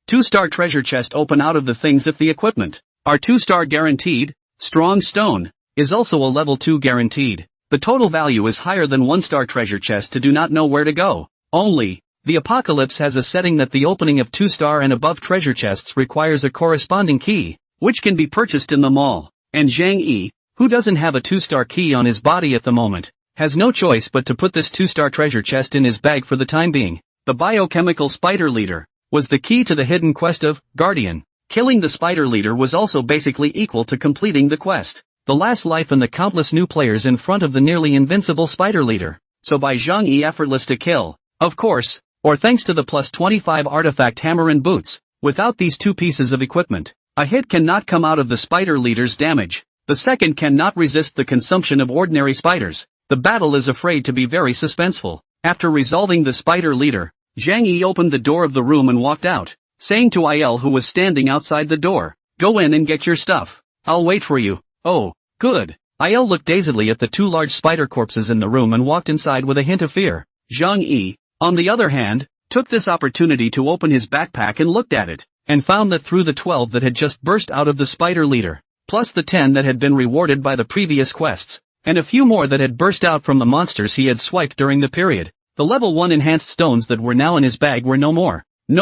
2-star treasure chest open out of the things if the equipment are 2-star guaranteed. Strong stone is also a level 2 guaranteed. The total value is higher than 1-star treasure chest to do not know where to go. Only, the Apocalypse has a setting that the opening of 2-star and above treasure chests requires a corresponding key, which can be purchased in the mall. And Zhang Yi, who doesn't have a 2-star key on his body at the moment, has no choice but to put this 2-star treasure chest in his bag for the time being. The biochemical spider leader was the key to the hidden quest of Guardian. Killing the spider leader was also basically equal to completing the quest. The last life and the countless new players in front of the nearly invincible spider leader. So by Zhang Yi effortless to kill, of course, or thanks to the plus 25 artifact hammer and boots. Without these 2 pieces of equipment, a hit cannot come out of the spider leader's damage. The second cannot resist the consumption of ordinary spiders. The battle is afraid to be very suspenseful. After resolving the spider leader, Zhang Yi opened the door of the room and walked out, saying to Il who was standing outside the door, "Go in and get your stuff. I'll wait for you." Oh, good. Il looked dazedly at the 2 large spider corpses in the room and walked inside with a hint of fear. Zhang Yi, on the other hand, took this opportunity to open his backpack and looked at it, and found that through the 12 that had just burst out of the spider leader, plus the 10 that had been rewarded by the previous quests, and a few more that had burst out from the monsters he had swiped during the period, the level 1 enhanced stones that were now in his bag were no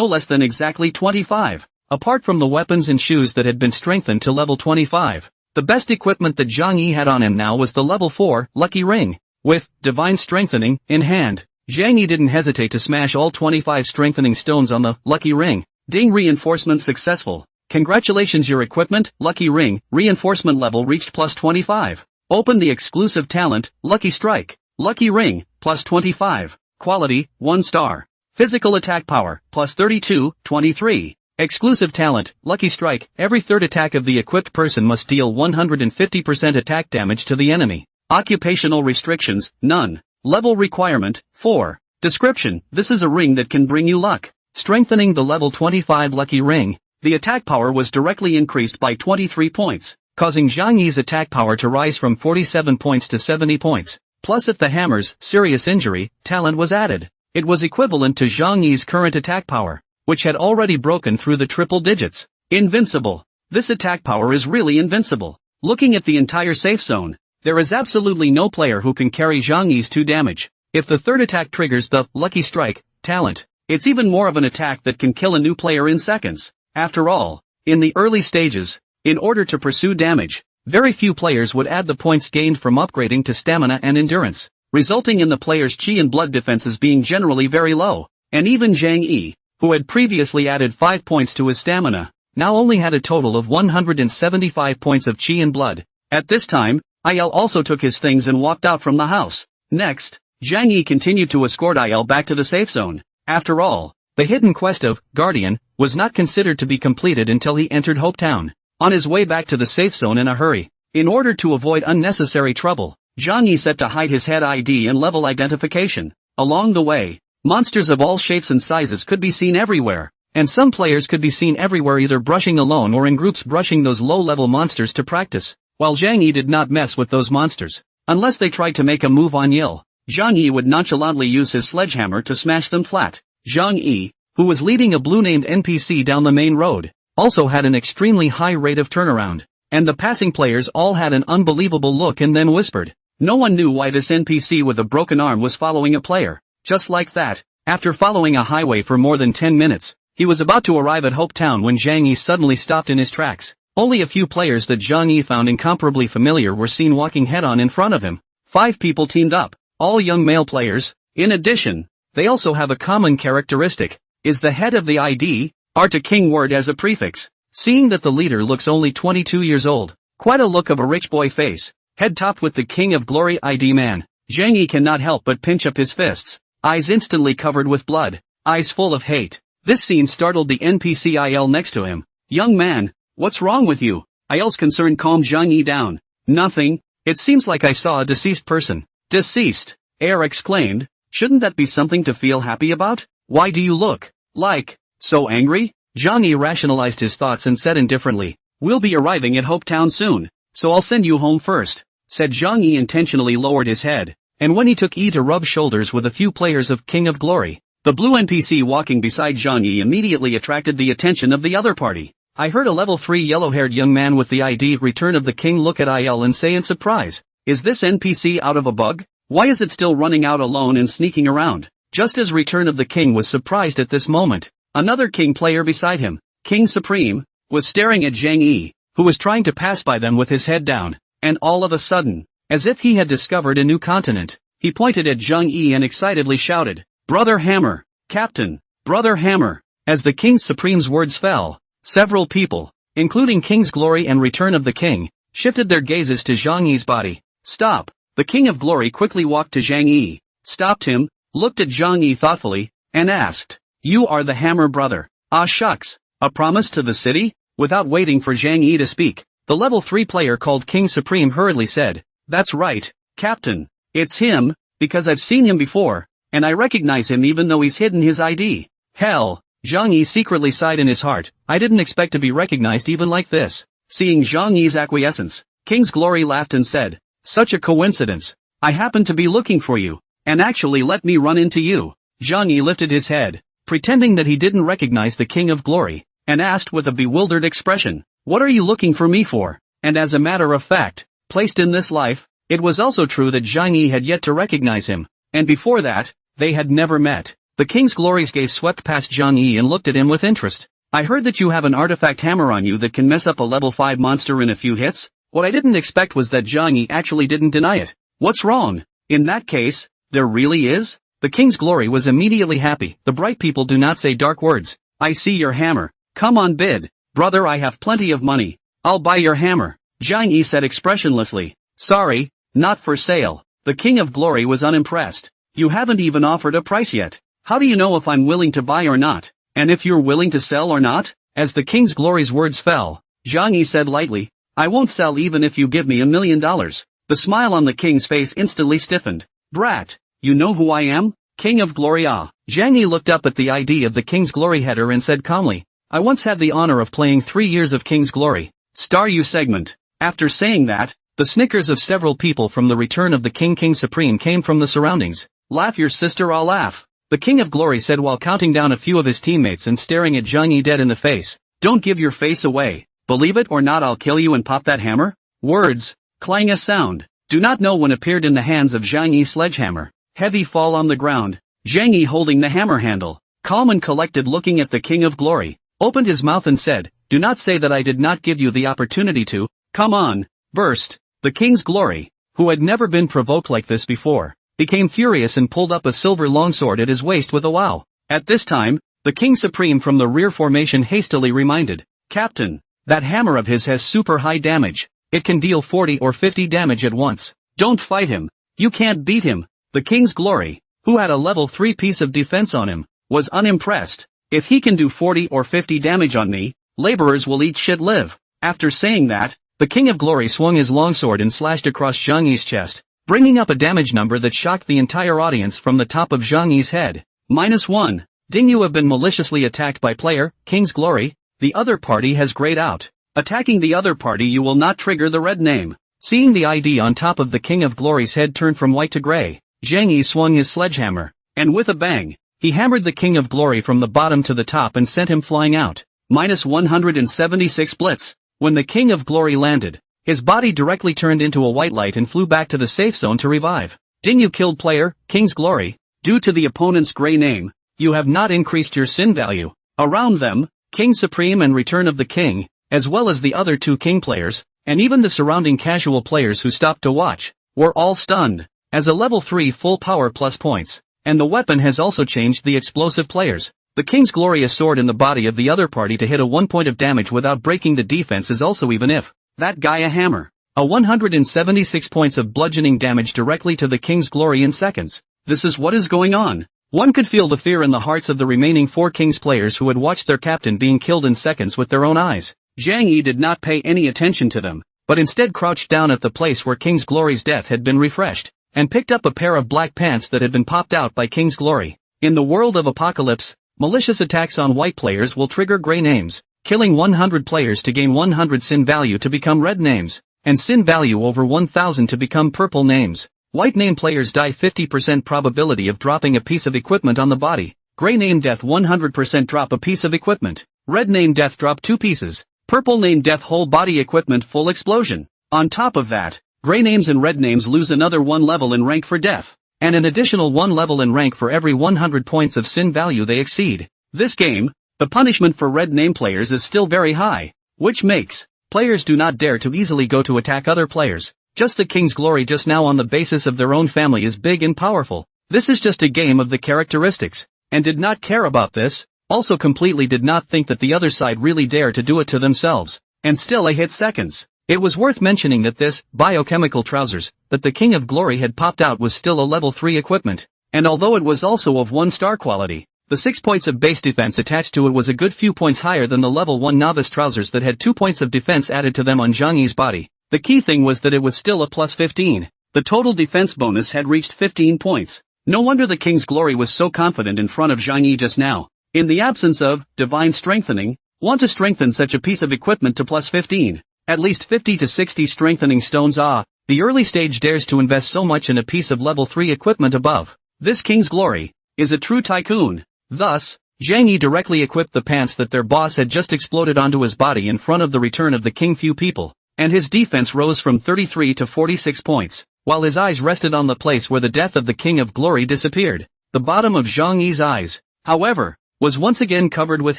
less than exactly 25. Apart from the weapons and shoes that had been strengthened to level 25, the best equipment that Zhang Yi had on him now was the level 4 lucky ring. With divine strengthening in hand, Zhang Yi didn't hesitate to smash all 25 strengthening stones on the lucky ring. Ding, reinforcement successful. Congratulations, your equipment, lucky ring, reinforcement level reached plus 25. Open the exclusive talent, lucky strike, lucky ring, plus 25. Quality, 1 star. Physical attack power, plus 32, 23. Exclusive talent, lucky strike, every third attack of the equipped person must deal 150% attack damage to the enemy. Occupational restrictions, none. Level requirement, 4. Description, this is a ring that can bring you luck. Strengthening the level 25 lucky ring, the attack power was directly increased by 23 points, causing Zhang Yi's attack power to rise from 47 points to 70 points. Plus if the hammer's serious injury talent was added, it was equivalent to Zhang Yi's current attack power, which had already broken through the triple digits. Invincible. This attack power is really invincible. Looking at the entire safe zone, there is absolutely no player who can carry Zhang Yi's 2 damage. If the third attack triggers the lucky strike talent, It's even more of an attack that can kill a new player in seconds. After all, in the early stages, in order to pursue damage, very few players would add the points gained from upgrading to stamina and endurance, resulting in the player's chi and blood defenses being generally very low. And even Zhang Yi, who had previously added 5 points to his stamina, now only had a total of 175 points of chi and blood. At this time, Il also took his things and walked out from the house. Next, Zhang Yi continued to escort Il back to the safe zone. After all, the hidden quest of Guardian was not considered to be completed until he entered Hope Town. On his way back to the safe zone in a hurry, in order to avoid unnecessary trouble, Zhang Yi set to hide his head ID and level identification. Along the way, monsters of all shapes and sizes could be seen everywhere, and some players could be seen everywhere either brushing alone or in groups brushing those low-level monsters to practice, while Zhang Yi did not mess with those monsters. Unless they tried to make a move on Yil, Zhang Yi would nonchalantly use his sledgehammer to smash them flat. Zhang Yi, who was leading a blue-named NPC down the main road, also had an extremely high rate of turnaround, and the passing players all had an unbelievable look and then whispered. No one knew why this NPC with a broken arm was following a player. Just like that, after following a highway for more than 10 minutes, he was about to arrive at Hope Town when Zhang Yi suddenly stopped in his tracks. Only a few players that Zhang Yi found incomparably familiar were seen walking head-on in front of him. 5 people teamed up, all young male players. In addition, they also have a common characteristic, is the head of the ID, are to king word as a prefix. Seeing that the leader looks only 22 years old, quite a look of a rich boy face, head topped with the King of Glory ID man, Zhang Yi cannot help but pinch up his fists, eyes instantly covered with blood, eyes full of hate. This scene startled the NPC Il next to him. Young man, what's wrong with you? Il's concern calmed Zhang Yi down. Nothing, it seems like I saw a deceased person. Deceased? Air exclaimed, shouldn't that be something to feel happy about? Why do you look like so angry? Zhang Yi rationalized his thoughts and said indifferently, we'll be arriving at Hope Town soon, so I'll send you home first, said Zhang Yi intentionally lowered his head, and when he took to rub shoulders with a few players of King of Glory, the blue NPC walking beside Zhang Yi immediately attracted the attention of the other party. I heard a level 3 yellow-haired young man with the ID Return of the King look at Il and say in surprise, is this NPC out of a bug? Why is it still running out alone and sneaking around? Just as Return of the King was surprised at this moment, another King player beside him, King Supreme, was staring at Zhang Yi, who was trying to pass by them with his head down, and all of a sudden, as if he had discovered a new continent, he pointed at Zhang Yi and excitedly shouted, Brother Hammer, Captain, Brother Hammer. As the King Supreme's words fell, several people, including King's Glory and Return of the King, shifted their gazes to Zhang Yi's body. Stop! The King of Glory quickly walked to Zhang Yi, stopped him, looked at Zhang Yi thoughtfully, and asked, you are the Hammer brother. Ah shucks, a promise to the city? Without waiting for Zhang Yi to speak, the level 3 player called King Supreme hurriedly said, that's right, Captain, it's him, because I've seen him before, and I recognize him even though he's hidden his ID. Hell, Zhang Yi secretly sighed in his heart, I didn't expect to be recognized even like this. Seeing Zhang Yi's acquiescence, King's Glory laughed and said, such a coincidence, I happened to be looking for you, and actually let me run into you. Zhang Yi lifted his head, pretending that he didn't recognize the King of Glory, and asked with a bewildered expression, what are you looking for me for? And as a matter of fact, placed in this life, it was also true that Zhang Yi had yet to recognize him, and before that, they had never met. The King's Glory's gaze swept past Zhang Yi and looked at him with interest. I heard that you have an artifact hammer on you that can mess up a level 5 monster in a few hits? What I didn't expect was that Zhang Yi actually didn't deny it. What's wrong? In that case, there really is? The King's Glory was immediately happy. The bright people do not say dark words. I see your hammer. Come on bid. Brother, I have plenty of money. I'll buy your hammer. Zhang Yi said expressionlessly. Sorry, not for sale. The King of Glory was unimpressed. You haven't even offered a price yet. How do you know if I'm willing to buy or not? And if you're willing to sell or not? As the King's Glory's words fell, Zhang Yi said lightly, I won't sell even if you give me $1 million. The smile on the King's face instantly stiffened. Brat, you know who I am? King of Glory. Ah. Zhang Yi looked up at the ID of the King's Glory header and said calmly, I once had the honor of playing 3 years of King's Glory. Star U segment. After saying that, the snickers of several people from the Return of the King Supreme came from the surroundings. Laugh your sister, I'll laugh. The King of Glory said while counting down a few of his teammates and staring at Zhang Yi dead in the face. Don't give your face away. Believe it or not, I'll kill you and pop that hammer. Words, clang a sound. Do not know when appeared in the hands of Zhang Yi's sledgehammer. Heavy fall on the ground. Zhang Yi holding the hammer handle. calm and collected looking at the King of Glory, opened his mouth and said, "Do not say that I did not give you the opportunity to, come on." Burst. The King's Glory, who had never been provoked like this before, became furious and pulled up a silver longsword at his waist with a wow. At this time, the King Supreme from the rear formation hastily reminded, "Captain, that hammer of his has super high damage. It can deal 40 or 50 damage at once. Don't fight him. You can't beat him." The King's Glory, who had a level 3 piece of defense on him, was unimpressed. "If he can do 40 or 50 damage on me, laborers will eat shit live." After saying that, the King of Glory swung his longsword and slashed across Zhang Yi's chest, bringing up a damage number that shocked the entire audience from the top of Zhang Yi's head. -1. Ding, you have been maliciously attacked by player, King's Glory. The other party has grayed out. Attacking the other party you will not trigger the red name. Seeing the ID on top of the King of Glory's head turn from white to gray, Zhang Yi swung his sledgehammer, and with a bang, he hammered the King of Glory from the bottom to the top and sent him flying out. -176 blitz. When the King of Glory landed, his body directly turned into a white light and flew back to the safe zone to revive. Ding, you killed player, King's Glory. Due to the opponent's gray name, you have not increased your sin value. Around them, King Supreme and Return of the King, as well as the other two King players, and even the surrounding casual players who stopped to watch, were all stunned. As a level 3 full power plus points, and the weapon has also changed the explosive players. The King's Glory, a sword in the body of the other party to hit a 1 point of damage without breaking the defense is also even if that guy a hammer. A 176 points of bludgeoning damage directly to the King's Glory in seconds. This is what is going on. One could feel the fear in the hearts of the remaining 4 King's players who had watched their captain being killed in seconds with their own eyes. Zhang Yi did not pay any attention to them, but instead crouched down at the place where King's Glory's death had been refreshed, and picked up a pair of black pants that had been popped out by King's Glory. In the world of Apocalypse, malicious attacks on white players will trigger gray names, killing 100 players to gain 100 sin value to become red names, and sin value over 1000 to become purple names. White name players die 50% probability of dropping a piece of equipment on the body. Gray name death 100% drop a piece of equipment. Red name death drop 2 pieces. Purple name death whole body equipment full explosion. On top of that, gray names and red names lose another 1 level in rank for death, and an additional 1 level in rank for every 100 points of sin value they exceed. This game, the punishment for red name players is still very high, which makes players do not dare to easily go to attack other players. Just the King's Glory just now on the basis of their own family is big and powerful. This is just a game of the characteristics, and did not care about this, also completely did not think that the other side really dare to do it to themselves, and still a hit seconds. It was worth mentioning that this biochemical trousers that the King of Glory had popped out was still a level 3 equipment, and although it was also of 1-star quality, the 6 points of base defense attached to it was a good few points higher than the level 1 novice trousers that had 2 points of defense added to them on Zhang Yi's body. The key thing was that it was still a plus 15. The total defense bonus had reached 15 points. No wonder the King's Glory was so confident in front of Zhang Yi just now. In the absence of divine strengthening, want to strengthen such a piece of equipment to plus 15. At least 50 to 60 strengthening stones. The early stage dares to invest so much in a piece of level 3 equipment above. This King's Glory is a true tycoon. Thus, Zhang Yi directly equipped the pants that their boss had just exploded onto his body in front of the Return of the King few people, and his defense rose from 33 to 46 points, while his eyes rested on the place where the death of the King of Glory disappeared. The bottom of Zhang Yi's eyes, however, was once again covered with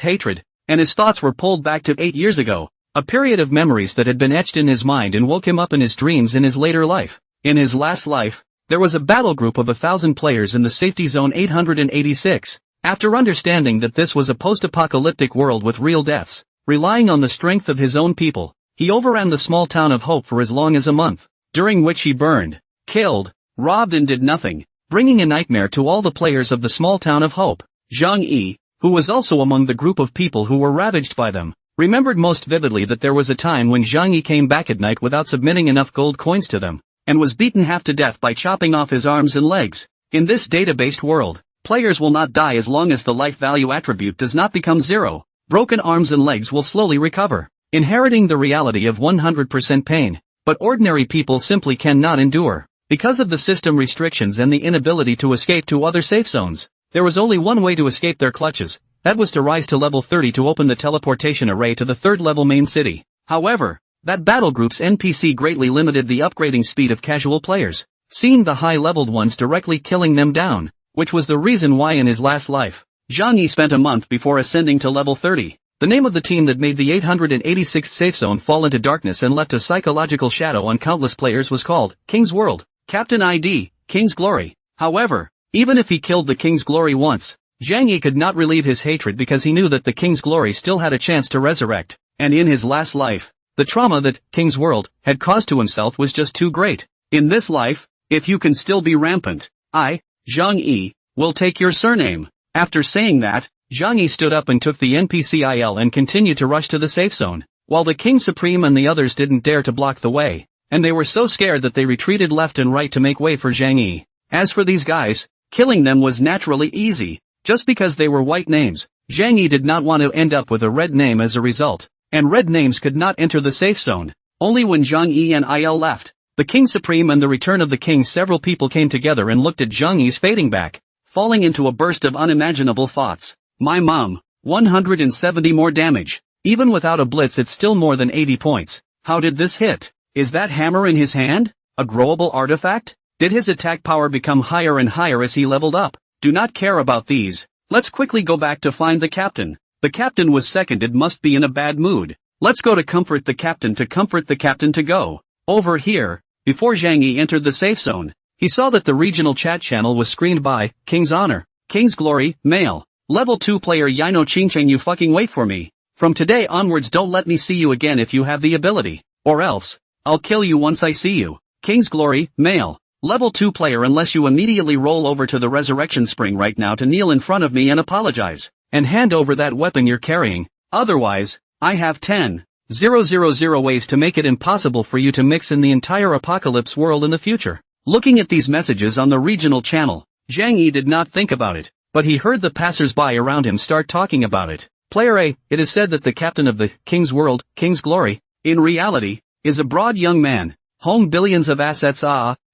hatred, and his thoughts were pulled back to 8 years ago. A period of memories that had been etched in his mind and woke him up in his dreams in his later life. In his last life, there was a battle group of 1,000 players in the safety zone 886. After understanding that this was a post-apocalyptic world with real deaths, relying on the strength of his own people, he overran the small town of Hope for as long as a month, during which he burned, killed, robbed and did nothing, bringing a nightmare to all the players of the small town of Hope. Zhang Yi, who was also among the group of people who were ravaged by them, remembered most vividly that there was a time when Zhang Yi came back at night without submitting enough gold coins to them, and was beaten half to death by chopping off his arms and legs. In this data-based world, players will not die as long as the life value attribute does not become 0. Broken arms and legs will slowly recover, inheriting the reality of 100% pain, but ordinary people simply cannot endure. Because of the system restrictions and the inability to escape to other safe zones, there was only one way to escape their clutches. That was to rise to level 30 to open the teleportation array to the 3rd level main city. However, that battle group's NPC greatly limited the upgrading speed of casual players, seeing the high-leveled ones directly killing them down, which was the reason why in his last life, Zhang Yi spent a month before ascending to level 30. The name of the team that made the 886th safe zone fall into darkness and left a psychological shadow on countless players was called King's World. Captain ID, King's Glory. However, even if he killed the King's Glory once, Zhang Yi could not relieve his hatred because he knew that the King's Glory still had a chance to resurrect, and in his last life, the trauma that King's World had caused to himself was just too great. In this life, if you can still be rampant, I, Zhang Yi, will take your surname. After saying that, Zhang Yi stood up and took the NPCIL and continued to rush to the safe zone, while the King Supreme and the others didn't dare to block the way, and they were so scared that they retreated left and right to make way for Zhang Yi. As for these guys, killing them was naturally easy. Just because they were white names, Zhang Yi did not want to end up with a red name as a result, and red names could not enter the safe zone. Only when Zhang Yi and Il left, the King Supreme and the return of the King, several people came together and looked at Zhang Yi's fading back, falling into a burst of unimaginable thoughts. My mom, 170 more damage. Even without a blitz it's still more than 80 points. How did this hit? Is that hammer in his hand a growable artifact? Did his attack power become higher and higher as he leveled up? Do not care about these. Let's quickly go back to find the captain. The captain was second. It must be in a bad mood. Let's go to comfort the captain to go. Over here, before Zhang Yi entered the safe zone, he saw that the regional chat channel was screened by King's Honor, King's Glory, Male, Level 2 player Yino Qingcheng. You fucking wait for me. From today onwards don't let me see you again if you have the ability, or else, I'll kill you once I see you. King's Glory, Male. Level 2 player, unless you immediately roll over to the resurrection spring right now to kneel in front of me and apologize, and hand over that weapon you're carrying, otherwise, I have 10,000 ways to make it impossible for you to mix in the entire apocalypse world in the future. Looking at these messages on the regional channel, Zhang Yi did not think about it, but he heard the passers-by around him start talking about it. Player A, it is said that the captain of the King's World, King's Glory, in reality, is a broad young man, home billions of assets,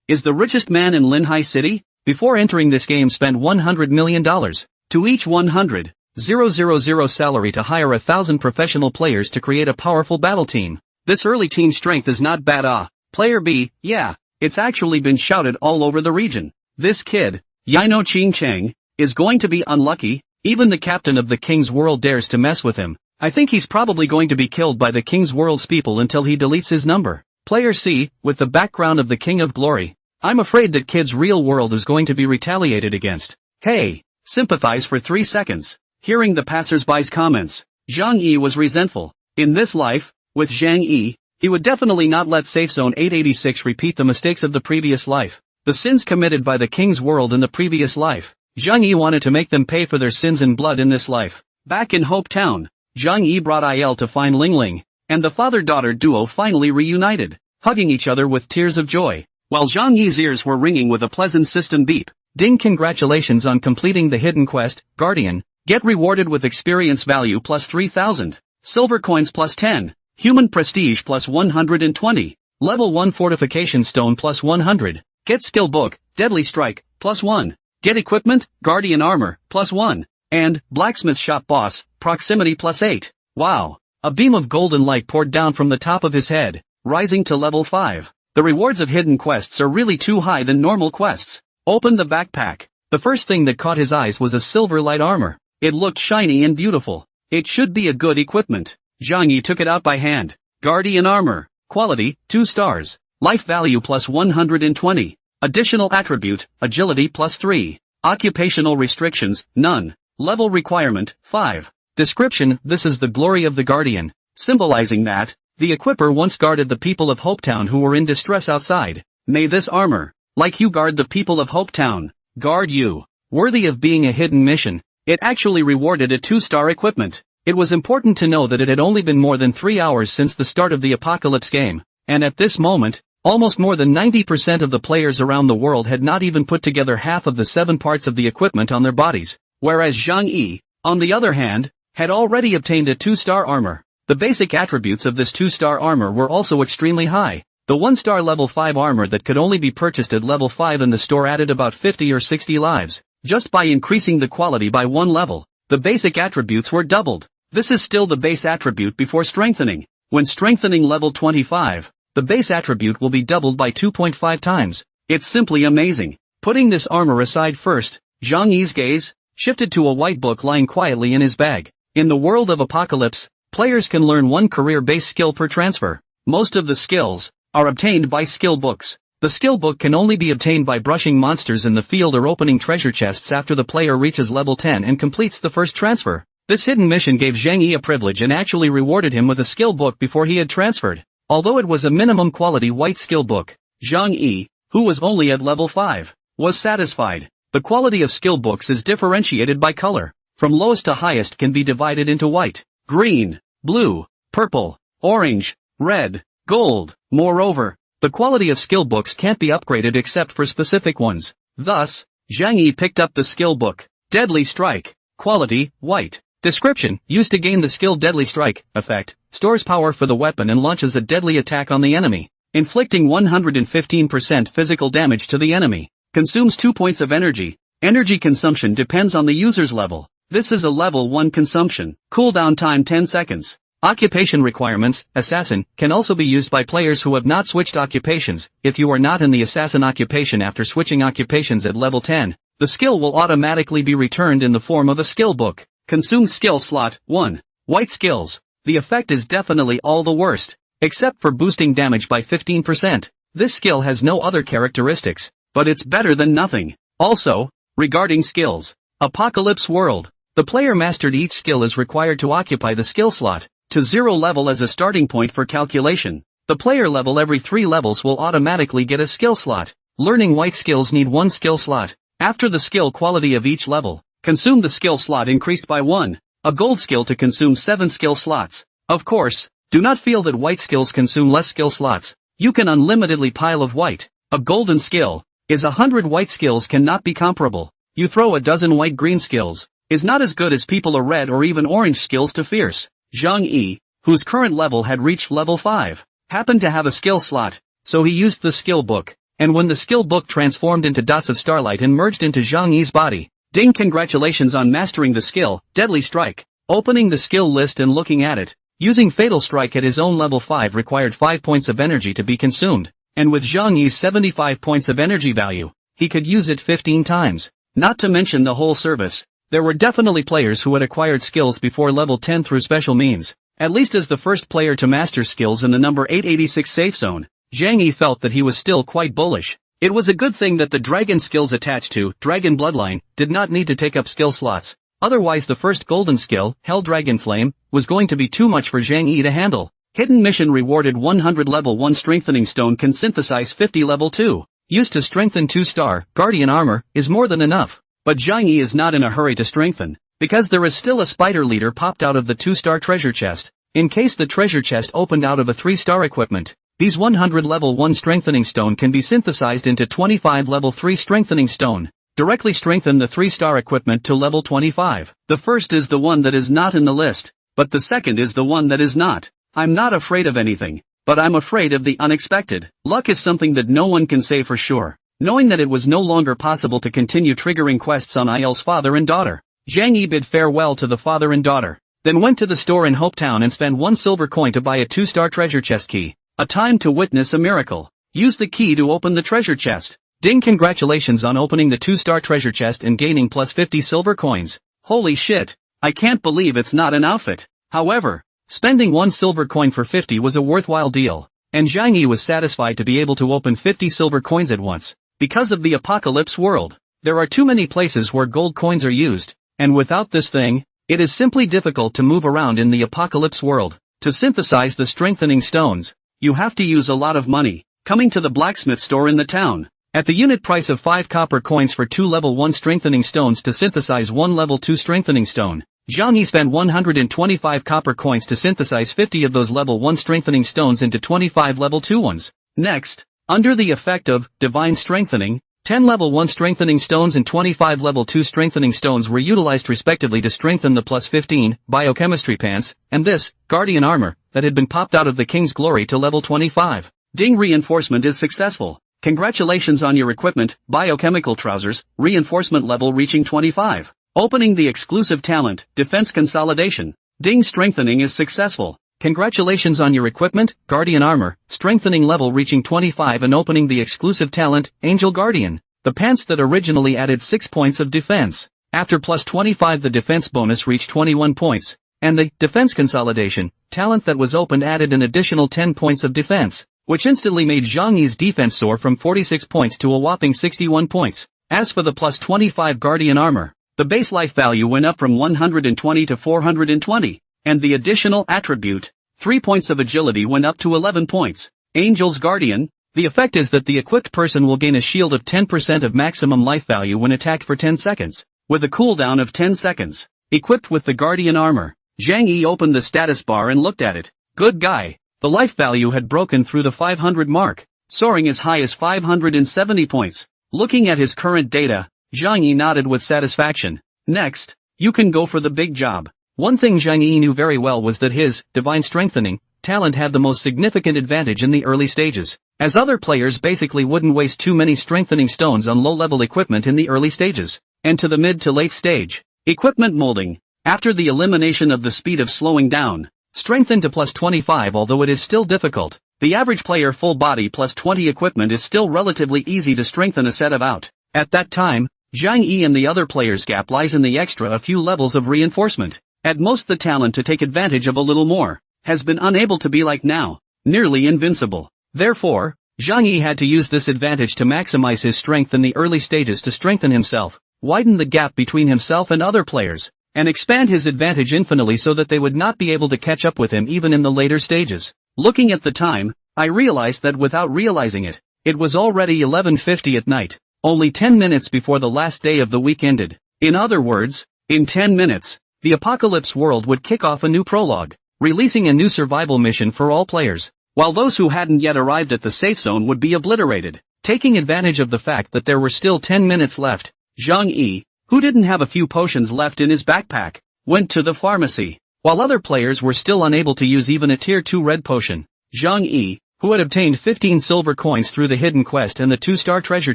is the richest man in Linhai City. Before entering this game spent $100 million to each 100,000 salary to hire 1,000 professional players to create a powerful battle team. This early team strength is not bad. Player B, yeah, it's actually been shouted all over the region. This kid, Yino Qingcheng, is going to be unlucky. Even the captain of the King's World dares to mess with him. I think he's probably going to be killed by the King's World's people until he deletes his number. Player C, with the background of the King of Glory, I'm afraid that kid's real world is going to be retaliated against. Hey, sympathize for 3 seconds. Hearing the passers-by's comments, Zhang Yi was resentful. In this life, with Zhang Yi, he would definitely not let Safe Zone 886 repeat the mistakes of the previous life. The sins committed by the King's World in the previous life. Zhang Yi wanted to make them pay for their sins in blood in this life. Back in Hope Town, Zhang Yi brought Il to find Ling Ling, and the father-daughter duo finally reunited, hugging each other with tears of joy. While Zhang Yi's ears were ringing with a pleasant system beep. Ding! Congratulations on completing the hidden quest, Guardian. Get rewarded with experience value plus 3,000, silver coins plus 10, human prestige plus 120, level 1 fortification stone plus 100, get skill book, deadly strike, plus 1, get equipment, guardian armor, plus 1, and blacksmith shop boss, proximity plus 8. Wow! A beam of golden light poured down from the top of his head, rising to level 5. The rewards of hidden quests are really too high than normal quests. Open the backpack. The first thing that caught his eyes was a silver light armor. It looked shiny and beautiful. It should be a good equipment. Zhang Yi took it out by hand. Guardian armor. Quality, 2 stars. Life value plus 120. Additional attribute, agility plus 3. Occupational restrictions, none. Level requirement, 5. Description, this is the glory of the Guardian, symbolizing that the equipper once guarded the people of Hopetown who were in distress outside. May this armor, like you guard the people of Hopetown, guard you. Worthy of being a hidden mission. It actually rewarded a 2-star equipment. It was important to know that it had only been more than 3 hours since the start of the Apocalypse game, and at this moment, almost more than 90% of the players around the world had not even put together half of the 7 parts of the equipment on their bodies, whereas Zhang Yi, on the other hand, had already obtained a 2-star armor. The basic attributes of this 2-star armor were also extremely high. The 1-star level 5 armor that could only be purchased at level 5 in the store added about 50 or 60 lives. Just by increasing the quality by 1 level, the basic attributes were doubled. This is still the base attribute before strengthening. When strengthening level 25, the base attribute will be doubled by 2.5 times. It's simply amazing. Putting this armor aside first, Zhang Yi's gaze shifted to a white book lying quietly in his bag. In the world of Apocalypse, players can learn one career-based skill per transfer. Most of the skills are obtained by skill books. The skill book can only be obtained by brushing monsters in the field or opening treasure chests after the player reaches level 10 and completes the first transfer. This hidden mission gave Zhang Yi a privilege and actually rewarded him with a skill book before he had transferred. Although it was a minimum quality white skill book, Zhang Yi, who was only at level 5, was satisfied. The quality of skill books is differentiated by color. From lowest to highest can be divided into white, green, blue, purple, orange, red, gold. Moreover, the quality of skill books can't be upgraded except for specific ones. Thus, Zhang Yi picked up the skill book, Deadly Strike, quality, white. Description, used to gain the skill Deadly Strike, effect, stores power for the weapon and launches a deadly attack on the enemy, inflicting 115% physical damage to the enemy. Consumes 2 points of energy. Energy consumption depends on the user's level. This is a level 1 consumption. Cooldown time 10 seconds. Occupation requirements, Assassin, can also be used by players who have not switched occupations. If you are not in the Assassin occupation after switching occupations at level 10, the skill will automatically be returned in the form of a skill book. Consumes skill slot 1. White skills. The effect is definitely all the worst, except for boosting damage by 15%. This skill has no other characteristics, but it's better than nothing. Also, regarding skills, Apocalypse World. The player mastered each skill is required to occupy the skill slot. To 0 level as a starting point for calculation. The player level every 3 levels will automatically get a skill slot. Learning white skills need 1 skill slot. After the skill quality of each level, consume the skill slot increased by 1. A gold skill to consume 7 skill slots. Of course, do not feel that white skills consume less skill slots. You can unlimitedly pile of white. A golden skill is 100 white skills cannot be comparable. You throw a dozen white-green skills is not as good as people a red or even orange skills to fierce. Zhang Yi, whose current level had reached level 5, happened to have a skill slot, so he used the skill book, and when the skill book transformed into dots of starlight and merged into Zhang Yi's body, ding, congratulations on mastering the skill, Deadly Strike. Opening the skill list and looking at it, using Fatal Strike at his own level 5 required 5 points of energy to be consumed, and with Zhang Yi's 75 points of energy value, he could use it 15 times. Not to mention the whole service. There were definitely players who had acquired skills before level 10 through special means. At least as the first player to master skills in the number 886 safe zone, Zhang Yi felt that he was still quite bullish. It was a good thing that the dragon skills attached to Dragon Bloodline did not need to take up skill slots. Otherwise the first golden skill, Hell Dragon Flame, was going to be too much for Zhang Yi to handle. Hidden mission rewarded 100 level 1 strengthening stone can synthesize 50 level 2. Used to strengthen 2-star Guardian armor is more than enough. But Zhang Yi is not in a hurry to strengthen, because there is still a spider leader popped out of the 2-star treasure chest. In case the treasure chest opened out of a 3-star equipment, these 100 level 1 strengthening stone can be synthesized into 25 level 3 strengthening stone. Directly strengthen the 3-star equipment to level 25. The first is the one that is not in the list, but the second is the one that is not. I'm not afraid of anything, but I'm afraid of the unexpected. Luck is something that no one can say for sure. Knowing that it was no longer possible to continue triggering quests on IL's father and daughter, Zhang Yi bid farewell to the father and daughter, then went to the store in Hopetown and spent 1 silver coin to buy a 2-star treasure chest key. A time to witness a miracle. Use the key to open the treasure chest. Ding, congratulations on opening the 2-star treasure chest and gaining plus 50 silver coins. Holy shit, I can't believe it's not an outfit. However, spending 1 silver coin for 50 was a worthwhile deal, and Zhang Yi was satisfied to be able to open 50 silver coins at once. Because of the Apocalypse World, there are too many places where gold coins are used, and without this thing, it is simply difficult to move around in the Apocalypse World. To synthesize the strengthening stones, you have to use a lot of money. Coming to the blacksmith store in the town, at the unit price of 5 copper coins for 2 level 1 strengthening stones to synthesize 1 level 2 strengthening stone, Zhang Yi spent 125 copper coins to synthesize 50 of those level 1 strengthening stones into 25 level 2 ones. Next, under the effect of Divine Strengthening, 10 level 1 strengthening stones and 25 level 2 strengthening stones were utilized respectively to strengthen the plus 15 biochemistry pants, and this Guardian armor that had been popped out of the King's Glory to level 25. Ding, reinforcement is successful. Congratulations on your equipment, biochemical trousers, reinforcement level reaching 25. Opening the exclusive talent, Defense Consolidation. Ding, strengthening is successful. Congratulations on your equipment, Guardian armor, strengthening level reaching 25 and opening the exclusive talent, Angel Guardian. The pants that originally added 6 points of defense. After plus 25 the defense bonus reached 21 points, and the defense consolidation talent that was opened added an additional 10 points of defense, which instantly made Zhang Yi's defense soar from 46 points to a whopping 61 points. As for the plus 25 guardian armor, the base life value went up from 120 to 420, and the additional attribute, 3 points of agility went up to 11 points. Angel's Guardian, the effect is that the equipped person will gain a shield of 10% of maximum life value when attacked for 10 seconds, with a cooldown of 10 seconds. Equipped with the guardian armor, Zhang Yi opened the status bar and looked at it. Good guy. The life value had broken through the 500 mark, soaring as high as 570 points. Looking at his current data, Zhang Yi nodded with satisfaction. Next, you can go for the big job. One thing Zhang Yi knew very well was that his divine strengthening talent had the most significant advantage in the early stages, as other players basically wouldn't waste too many strengthening stones on low-level equipment in the early stages. And to the mid to late stage, equipment molding, after the elimination of the speed of slowing down, strengthened to plus 25. Although it is still difficult, the average player full body plus 20 equipment is still relatively easy to strengthen a set of out. At that time, Zhang Yi and the other players' gap lies in the extra a few levels of reinforcement. At most the talent to take advantage of a little more has been unable to be like now, nearly invincible. Therefore, Zhang Yi had to use this advantage to maximize his strength in the early stages to strengthen himself, widen the gap between himself and other players, and expand his advantage infinitely so that they would not be able to catch up with him even in the later stages. Looking at the time, I realized that without realizing it, it was already 11:50 at night, only 10 minutes before the last day of the week ended. In other words, in 10 minutes, the apocalypse world would kick off a new prologue, releasing a new survival mission for all players, while those who hadn't yet arrived at the safe zone would be obliterated. Taking advantage of the fact that there were still 10 minutes left, Zhang Yi, who didn't have a few potions left in his backpack, went to the pharmacy. While other players were still unable to use even a tier 2 red potion, Zhang Yi, who had obtained 15 silver coins through the hidden quest and the 2-star treasure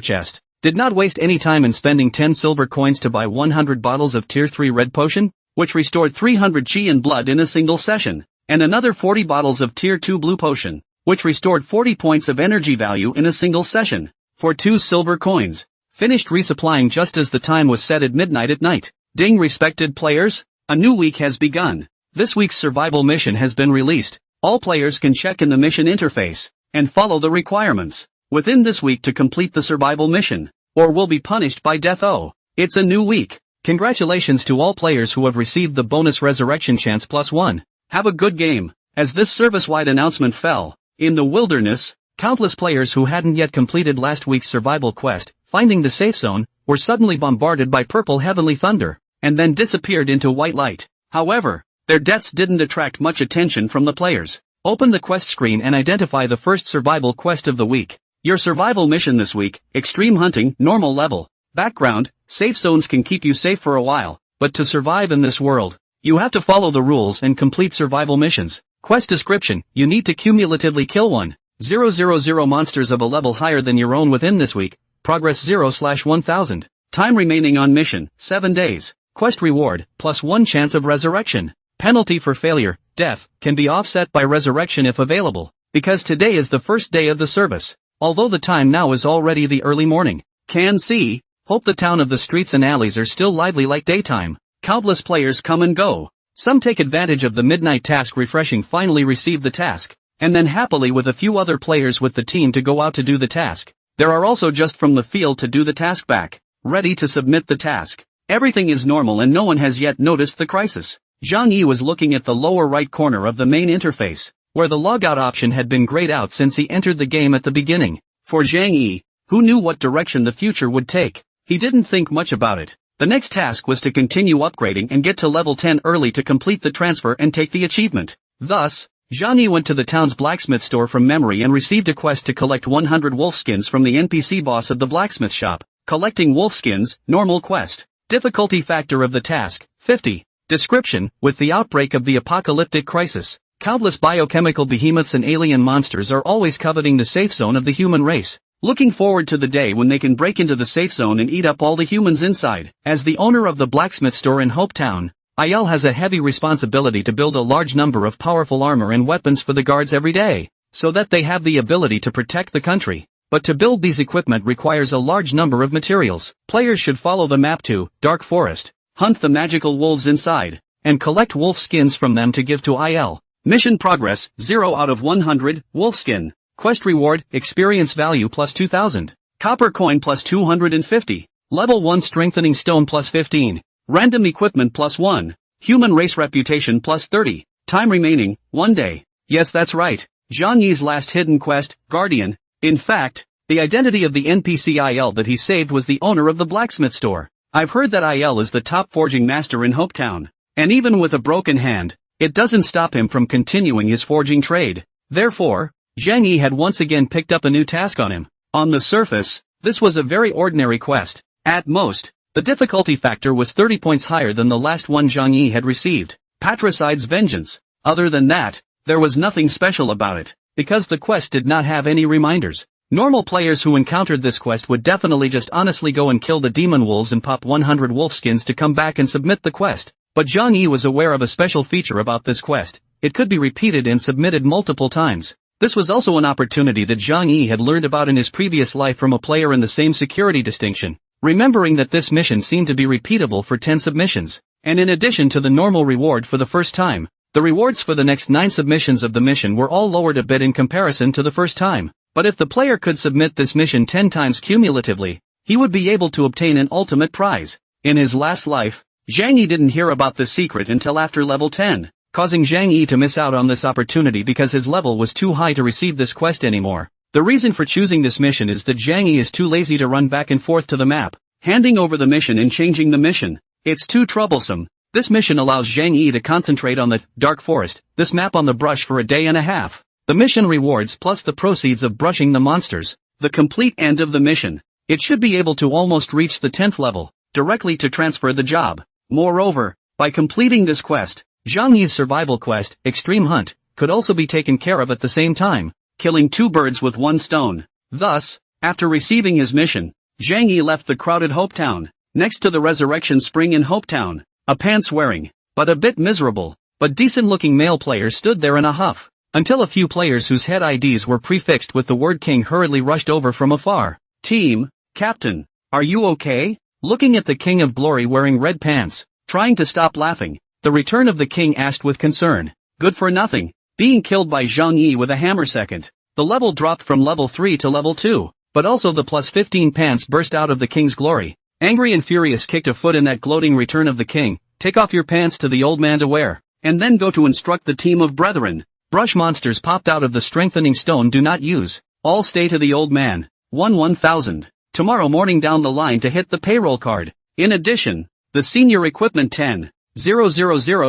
chest, did not waste any time in spending 10 silver coins to buy 100 bottles of tier 3 red potion, which restored 300 chi and blood in a single session, and another 40 bottles of tier 2 blue potion, which restored 40 points of energy value in a single session, for 2 silver coins. Finished resupplying just as the time was set at midnight at night. Ding, respected players, a new week has begun. This week's survival mission has been released. All players can check in the mission interface and follow the requirements within this week to complete the survival mission, or will be punished by death. Oh, it's a new week. Congratulations to all players who have received the bonus resurrection chance +1. Have a good game. As this service-wide announcement fell, in the wilderness, countless players who hadn't yet completed last week's survival quest, finding the safe zone, were suddenly bombarded by purple heavenly thunder, and then disappeared into white light. However, their deaths didn't attract much attention from the players. Open the quest screen and identify the first survival quest of the week. Your survival mission this week: Extreme Hunting, Normal Level. Background: safe zones can keep you safe for a while, but to survive in this world, you have to follow the rules and complete survival missions. Quest description: you need to cumulatively kill 1,000 monsters of a level higher than your own within this week. Progress 0/1000. Time remaining on mission: 7 days. Quest reward: +1 chance of resurrection. Penalty for failure: death, can be offset by resurrection if available, because today is the first day of the service. Although the time now is already the early morning. Can see. Hope the town of the streets and alleys are still lively like daytime. Countless players come and go. Some take advantage of the midnight task refreshing, finally receive the task, and then happily with a few other players with the team to go out to do the task. There are also just from the field to do the task back, ready to submit the task. Everything is normal and no one has yet noticed the crisis. Zhang Yi was looking at the lower right corner of the main interface, where the logout option had been grayed out since he entered the game at the beginning. For Zhang Yi, who knew what direction the future would take, he didn't think much about it. The next task was to continue upgrading and get to level 10 early to complete the transfer and take the achievement. Thus, Zhang Yi went to the town's blacksmith store from memory and received a quest to collect 100 wolfskins from the NPC boss of the blacksmith shop. Collecting wolfskins, normal quest. Difficulty factor of the task, 50. Description: with the outbreak of the apocalyptic crisis, countless biochemical behemoths and alien monsters are always coveting the safe zone of the human race, looking forward to the day when they can break into the safe zone and eat up all the humans inside. As the owner of the blacksmith store in Hope Town, IL has a heavy responsibility to build a large number of powerful armor and weapons for the guards every day, so that they have the ability to protect the country. but to build these equipment requires a large number of materials. Players should follow the map to Dark Forest, hunt the magical wolves inside, and collect wolf skins from them to give to IL. Mission progress, 0 out of 100, wolf skin. Quest reward, experience value plus 2000. Copper coin plus 250. Level 1 strengthening stone plus 15. Random equipment plus 1. Human race reputation plus 30. Time remaining, 1 day. Yes, that's right. Zhang Yi's last hidden quest, Guardian. In fact, the identity of the NPC IL that he saved was the owner of the blacksmith store. I've heard that IL is the top forging master in Hopetown. And even with a broken hand, it doesn't stop him from continuing his forging trade. Therefore, Zhang Yi had once again picked up a new task on him. On the surface, this was a very ordinary quest. At most, the difficulty factor was 30 points higher than the last one Zhang Yi had received. Patricide's Vengeance. Other than that, there was nothing special about it, because the quest did not have any reminders. Normal players who encountered this quest would definitely just honestly go and kill the demon wolves and pop 100 wolf skins to come back and submit the quest. But Zhang Yi was aware of a special feature about this quest. It could be repeated and submitted multiple times. This was also an opportunity that Zhang Yi had learned about in his previous life from a player in the same security distinction. Remembering that this mission seemed to be repeatable for 10 submissions, and in addition to the normal reward for the first time, the rewards for the next 9 submissions of the mission were all lowered a bit in comparison to the first time. But if the player could submit this mission 10 times cumulatively, he would be able to obtain an ultimate prize. In his last life, Zhang Yi didn't hear about this secret until after level 10, causing Zhang Yi to miss out on this opportunity because his level was too high to receive this quest anymore. The reason for choosing this mission is that Zhang Yi is too lazy to run back and forth to the map, handing over the mission and changing the mission. It's too troublesome. This mission allows Zhang Yi to concentrate on the Dark Forest, this map on the brush for a day and a half. The mission rewards plus the proceeds of brushing the monsters. The complete end of the mission. It should be able to almost reach the 10th level, directly to transfer the job. Moreover, by completing this quest, Zhang Yi's survival quest, Extreme Hunt, could also be taken care of at the same time, killing 2 birds with 1 stone. Thus, after receiving his mission, Zhang Yi left the crowded Hopetown, next to the Resurrection Spring in Hopetown. A pants-wearing, but a bit miserable, but decent-looking male player stood there in a huff, until a few players whose head IDs were prefixed with the word King hurriedly rushed over from afar. Team, Captain, are you okay? Looking at the King of Glory wearing red pants, trying to stop laughing, the Return of the King asked with concern. Good for nothing, being killed by Zhang Yi with a hammer second. The level dropped from level 3 to level 2, but also the plus 15 pants burst out of the King's Glory. Angry and furious kicked a foot in that gloating Return of the King. Take off your pants to the old man to wear, and then go to instruct the team of brethren. Brush monsters popped out of the strengthening stone do not use. All stay to the old man. 1,000. Tomorrow morning down the line to hit the payroll card. In addition, the senior equipment 10,000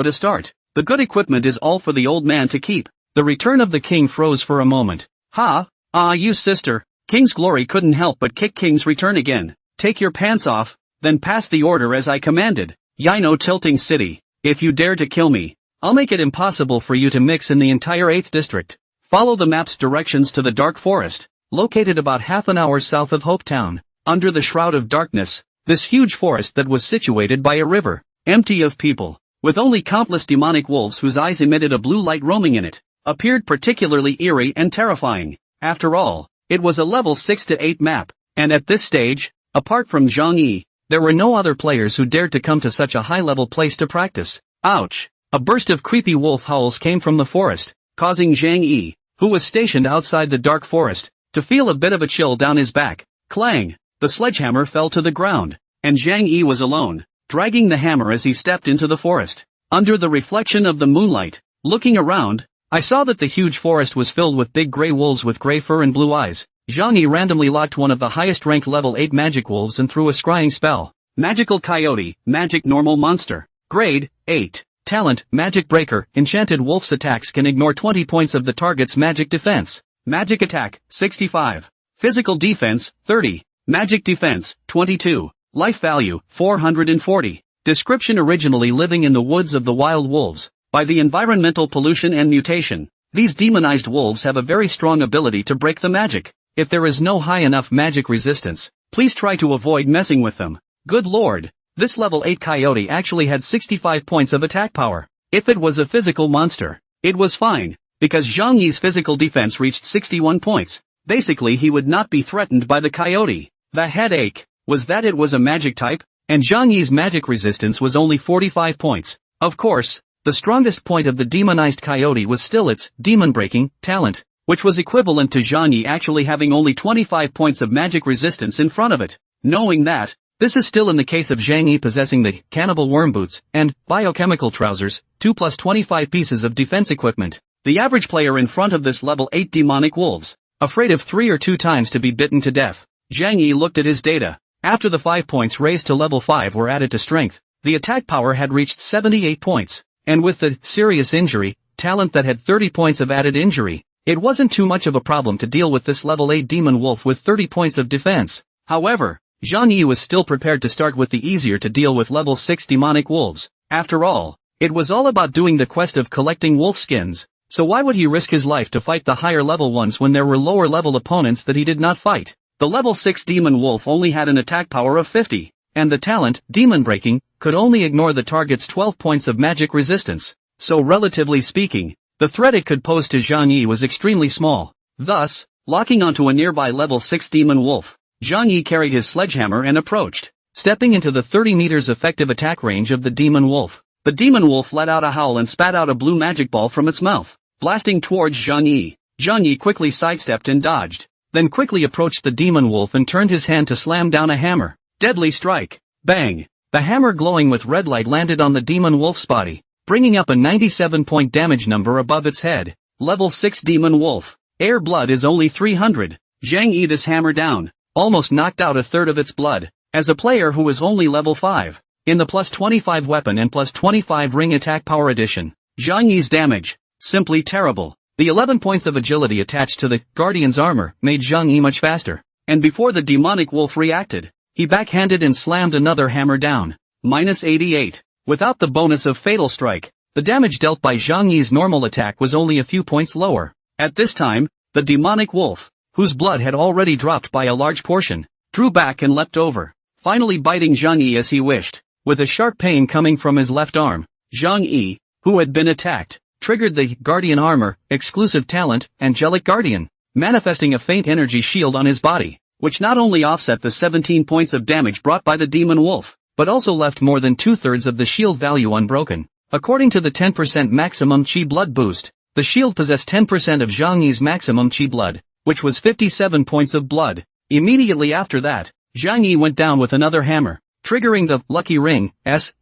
to start. The good equipment is all for the old man to keep. The Return of the King froze for a moment. You sister. King's Glory couldn't help but kick King's Return again. Take your pants off, then pass the order as I commanded. Yino Tilting City, if you dare to kill me, I'll make it impossible for you to mix in the entire 8th district. Follow the map's directions to the Dark Forest, located about half an hour south of Hopetown. Under the shroud of darkness, this huge forest that was situated by a river, empty of people, with only countless demonic wolves whose eyes emitted a blue light roaming in it, appeared particularly eerie and terrifying. After all, it was a level 6 to 8 map, and at this stage, apart from Zhang Yi, there were no other players who dared to come to such a high-level place to practice. Ouch! A burst of creepy wolf howls came from the forest, causing Zhang Yi, who was stationed outside the Dark Forest, to feel a bit of a chill down his back. Clang! The sledgehammer fell to the ground, and Zhang Yi was alone, dragging the hammer as he stepped into the forest. Under the reflection of the moonlight, looking around, I saw that the huge forest was filled with big gray wolves with gray fur and blue eyes. Zhang Yi randomly locked one of the highest-ranked level 8 magic wolves and threw a scrying spell. Magical Coyote, Magic Normal Monster. Grade, 8. Talent, Magic Breaker. Enchanted Wolf's attacks can ignore 20 points of the target's magic defense. Magic Attack, 65. Physical Defense, 30. Magic Defense, 22. Life Value, 440. Description: originally living in the woods of the wild wolves. By the environmental pollution and mutation, these demonized wolves have a very strong ability to break the magic. If there is no high enough magic resistance, please try to avoid messing with them. Good lord, this level 8 coyote actually had 65 points of attack power. If it was a physical monster, it was fine, because Zhang Yi's physical defense reached 61 points. Basically he would not be threatened by the coyote. The headache was that it was a magic type, and Zhang Yi's magic resistance was only 45 points. Of course, the strongest point of the demonized coyote was still its demon-breaking talent, which was equivalent to Zhang Yi actually having only 25 points of magic resistance in front of it. Knowing that, this is still in the case of Zhang Yi possessing the cannibal worm boots and biochemical trousers, 2 plus 25 pieces of defense equipment. The average player in front of this level 8 demonic wolves, afraid of 3 or 2 times to be bitten to death. Zhang Yi looked at his data. After the 5 points raised to level 5 were added to strength, the attack power had reached 78 points, and with the serious injury talent that had 30 points of added injury, it wasn't too much of a problem to deal with this level 8 demon wolf with 30 points of defense. However, Zhang Yi was still prepared to start with the easier to deal with level 6 demonic wolves. After all, it was all about doing the quest of collecting wolf skins, so why would he risk his life to fight the higher level ones when there were lower level opponents that he did not fight? The level 6 demon wolf only had an attack power of 50, and the talent, demon breaking, could only ignore the target's 12 points of magic resistance. So relatively speaking, the threat it could pose to Zhang Yi was extremely small. Thus, locking onto a nearby level 6 demon wolf, Zhang Yi carried his sledgehammer and approached, stepping into the 30 meters effective attack range of the demon wolf. The demon wolf let out a howl and spat out a blue magic ball from its mouth, blasting towards Zhang Yi. Zhang Yi quickly sidestepped and dodged, then quickly approached the demon wolf and turned his hand to slam down a hammer. Deadly strike. Bang! The hammer glowing with red light landed on the demon wolf's body, bringing up a 97-point damage number above its head. Level 6 demon wolf. Air blood is only 300. Zhang Yi this hammer down, almost knocked out a third of its blood. As a player who was only level 5, in the plus 25 weapon and plus 25 ring attack power edition, Zhang Yi's damage, simply terrible. The 11 points of agility attached to the Guardian's armor made Zhang Yi much faster, and before the demonic wolf reacted, he backhanded and slammed another hammer down. Minus 88. Without the bonus of Fatal Strike, the damage dealt by Zhang Yi's normal attack was only a few points lower. At this time, the demonic wolf, whose blood had already dropped by a large portion, drew back and leapt over, finally biting Zhang Yi as he wished. With a sharp pain coming from his left arm, Zhang Yi, who had been attacked, triggered the Guardian Armor, exclusive talent, Angelic Guardian, manifesting a faint energy shield on his body, which not only offset the 17 points of damage brought by the demon wolf, but also left more than 2/3 of the shield value unbroken. According to the 10% maximum chi blood boost, the shield possessed 10% of Zhang Yi's maximum chi blood, which was 57 points of blood. Immediately after that, Zhang Yi went down with another hammer, triggering the Lucky Ring,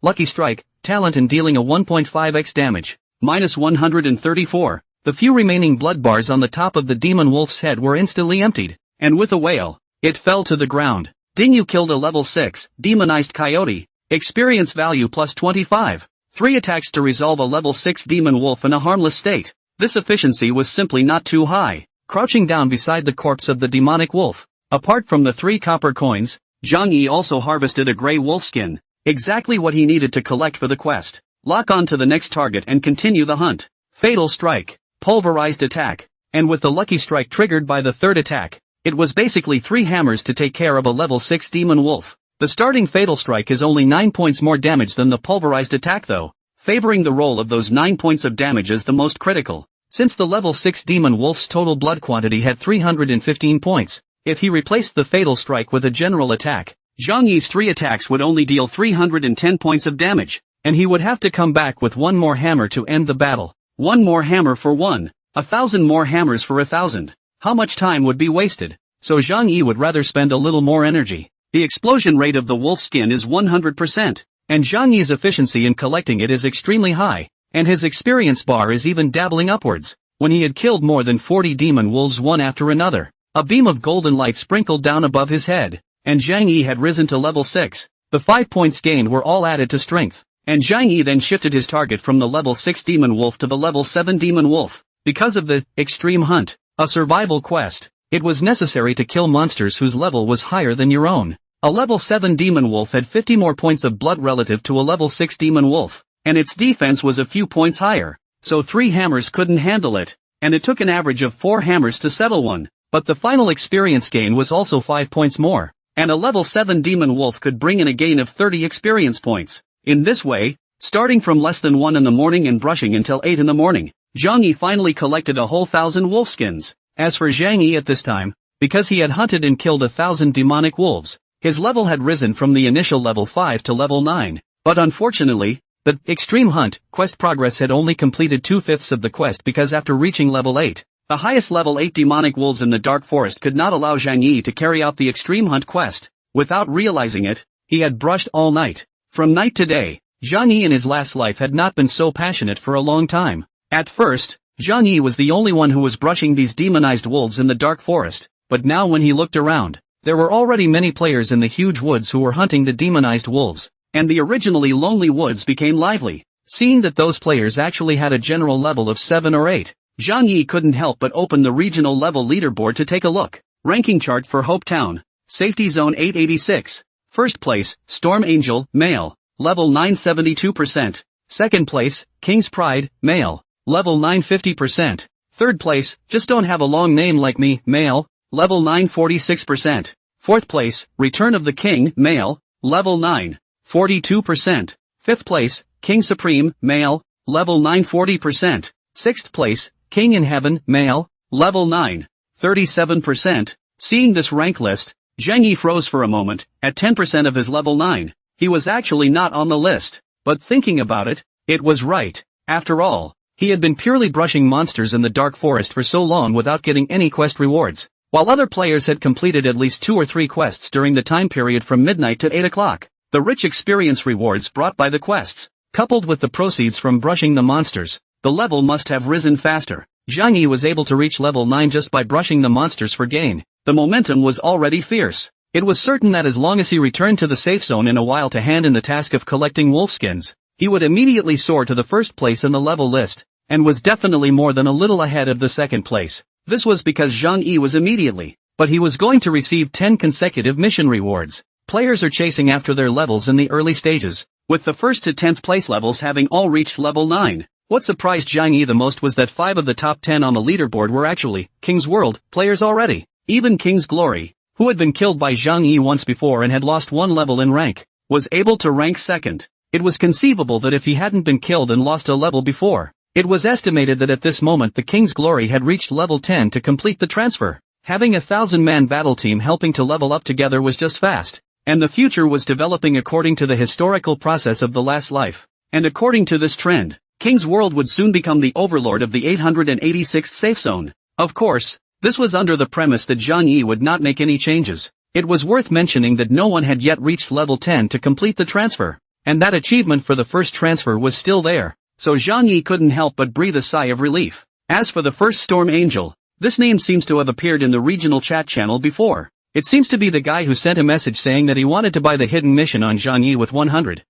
Lucky Strike, talent and dealing a 1.5x damage. Minus 134. The few remaining blood bars on the top of the demon wolf's head were instantly emptied, and with a wail, it fell to the ground. Ding, you killed a level 6, demonized coyote. Experience value plus 25. 3 attacks to resolve a level 6 demon wolf in a harmless state. This efficiency was simply not too high. Crouching down beside the corpse of the demonic wolf, apart from the 3 copper coins, Zhang Yi also harvested a gray wolf skin, exactly what he needed to collect for the quest. Lock on to the next target and continue the hunt. Fatal Strike, pulverized attack, and with the Lucky Strike triggered by the 3rd attack, it was basically 3 hammers to take care of a level 6 demon wolf. The starting Fatal Strike is only 9 points more damage than the pulverized attack though, favoring the roll of those 9 points of damage as the most critical. Since the level 6 demon wolf's total blood quantity had 315 points, if he replaced the Fatal Strike with a general attack, Zhang Yi's 3 attacks would only deal 310 points of damage, and he would have to come back with 1 more hammer to end the battle. 1 more hammer for 1, 1,000 more hammers for 1,000. How much time would be wasted? So Zhang Yi would rather spend a little more energy. The explosion rate of the wolf skin is 100%, and Zhang Yi's efficiency in collecting it is extremely high, and his experience bar is even dabbling upwards. When he had killed more than 40 demon wolves one after another, a beam of golden light sprinkled down above his head, and Zhang Yi had risen to level 6. The 5 points gained were all added to strength, and Zhang Yi then shifted his target from the level 6 demon wolf to the level 7 demon wolf. Because of the extreme hunt, a survival quest, it was necessary to kill monsters whose level was higher than your own. A level 7 demon wolf had 50 more points of blood relative to a level 6 demon wolf, and its defense was a few points higher, so 3 hammers couldn't handle it, and it took an average of 4 hammers to settle one. But the final experience gain was also 5 points more, and a level 7 demon wolf could bring in a gain of 30 experience points. In this way, starting from less than 1 in the morning and brushing until 8 in the morning, Zhang Yi finally collected a whole 1,000 wolf skins. As for Zhang Yi at this time, because he had hunted and killed 1,000 demonic wolves, his level had risen from the initial level 5 to level 9, but unfortunately, the Extreme Hunt quest progress had only completed 2/5 of the quest because after reaching level 8, the highest level 8 demonic wolves in the Dark Forest could not allow Zhang Yi to carry out the Extreme Hunt quest. Without realizing it, he had brushed all night. From night to day, Zhang Yi in his last life had not been so passionate for a long time. At first, Zhang Yi was the only one who was brushing these demonized wolves in the Dark Forest, but now when he looked around, there were already many players in the huge woods who were hunting the demonized wolves, and the originally lonely woods became lively. Seeing that those players actually had a general level of 7 or 8, Zhang Yi couldn't help but open the regional level leaderboard to take a look. Ranking chart for Hope Town. Safety Zone 886. First place, Storm Angel, male, level 972%. Second place, King's Pride, male, level 950%. Third place, Just Don't Have a Long Name Like Me, male, level 946%. Fourth place, Return of the King, male, level 942%. Fifth place, King Supreme, male, level 940%. Sixth place, King in Heaven, male, level 937%. Seeing this rank list, Zhang Yi froze for a moment. At 10% of his level 9, he was actually not on the list. But thinking about it, it was right. After all, he had been purely brushing monsters in the Dark Forest for so long without getting any quest rewards, while other players had completed at least 2 or 3 quests during the time period from midnight to 8 o'clock. The rich experience rewards brought by the quests, coupled with the proceeds from brushing the monsters, the level must have risen faster. Zhang Yi was able to reach level 9 just by brushing the monsters for gain. The momentum was already fierce. It was certain that as long as he returned to the safe zone in a while to hand in the task of collecting wolfskins, he would immediately soar to the first place in the level list, and was definitely more than a little ahead of the second place. This was because Zhang Yi was immediately, but he was going to receive 10 consecutive mission rewards. Players are chasing after their levels in the early stages, with the 1st to 10th place levels having all reached level 9. What surprised Zhang Yi the most was that 5 of the top 10 on the leaderboard were actually King's World players already. Even King's Glory, who had been killed by Zhang Yi once before and had lost 1 level in rank, was able to rank second. It was conceivable that if he hadn't been killed and lost a level before, it was estimated that at this moment the King's Glory had reached level 10 to complete the transfer. Having a 1,000-man battle team helping to level up together was just fast, and the future was developing according to the historical process of the last life. And according to this trend, King's World would soon become the overlord of the 886th safe zone. Of course, this was under the premise that Zhang Yi would not make any changes. It was worth mentioning that no one had yet reached level 10 to complete the transfer, and that achievement for the first transfer was still there, so Zhang Yi couldn't help but breathe a sigh of relief. As for the first Storm Angel, this name seems to have appeared in the regional chat channel before. It seems to be the guy who sent a message saying that he wanted to buy the hidden mission on Zhang Yi with 100,000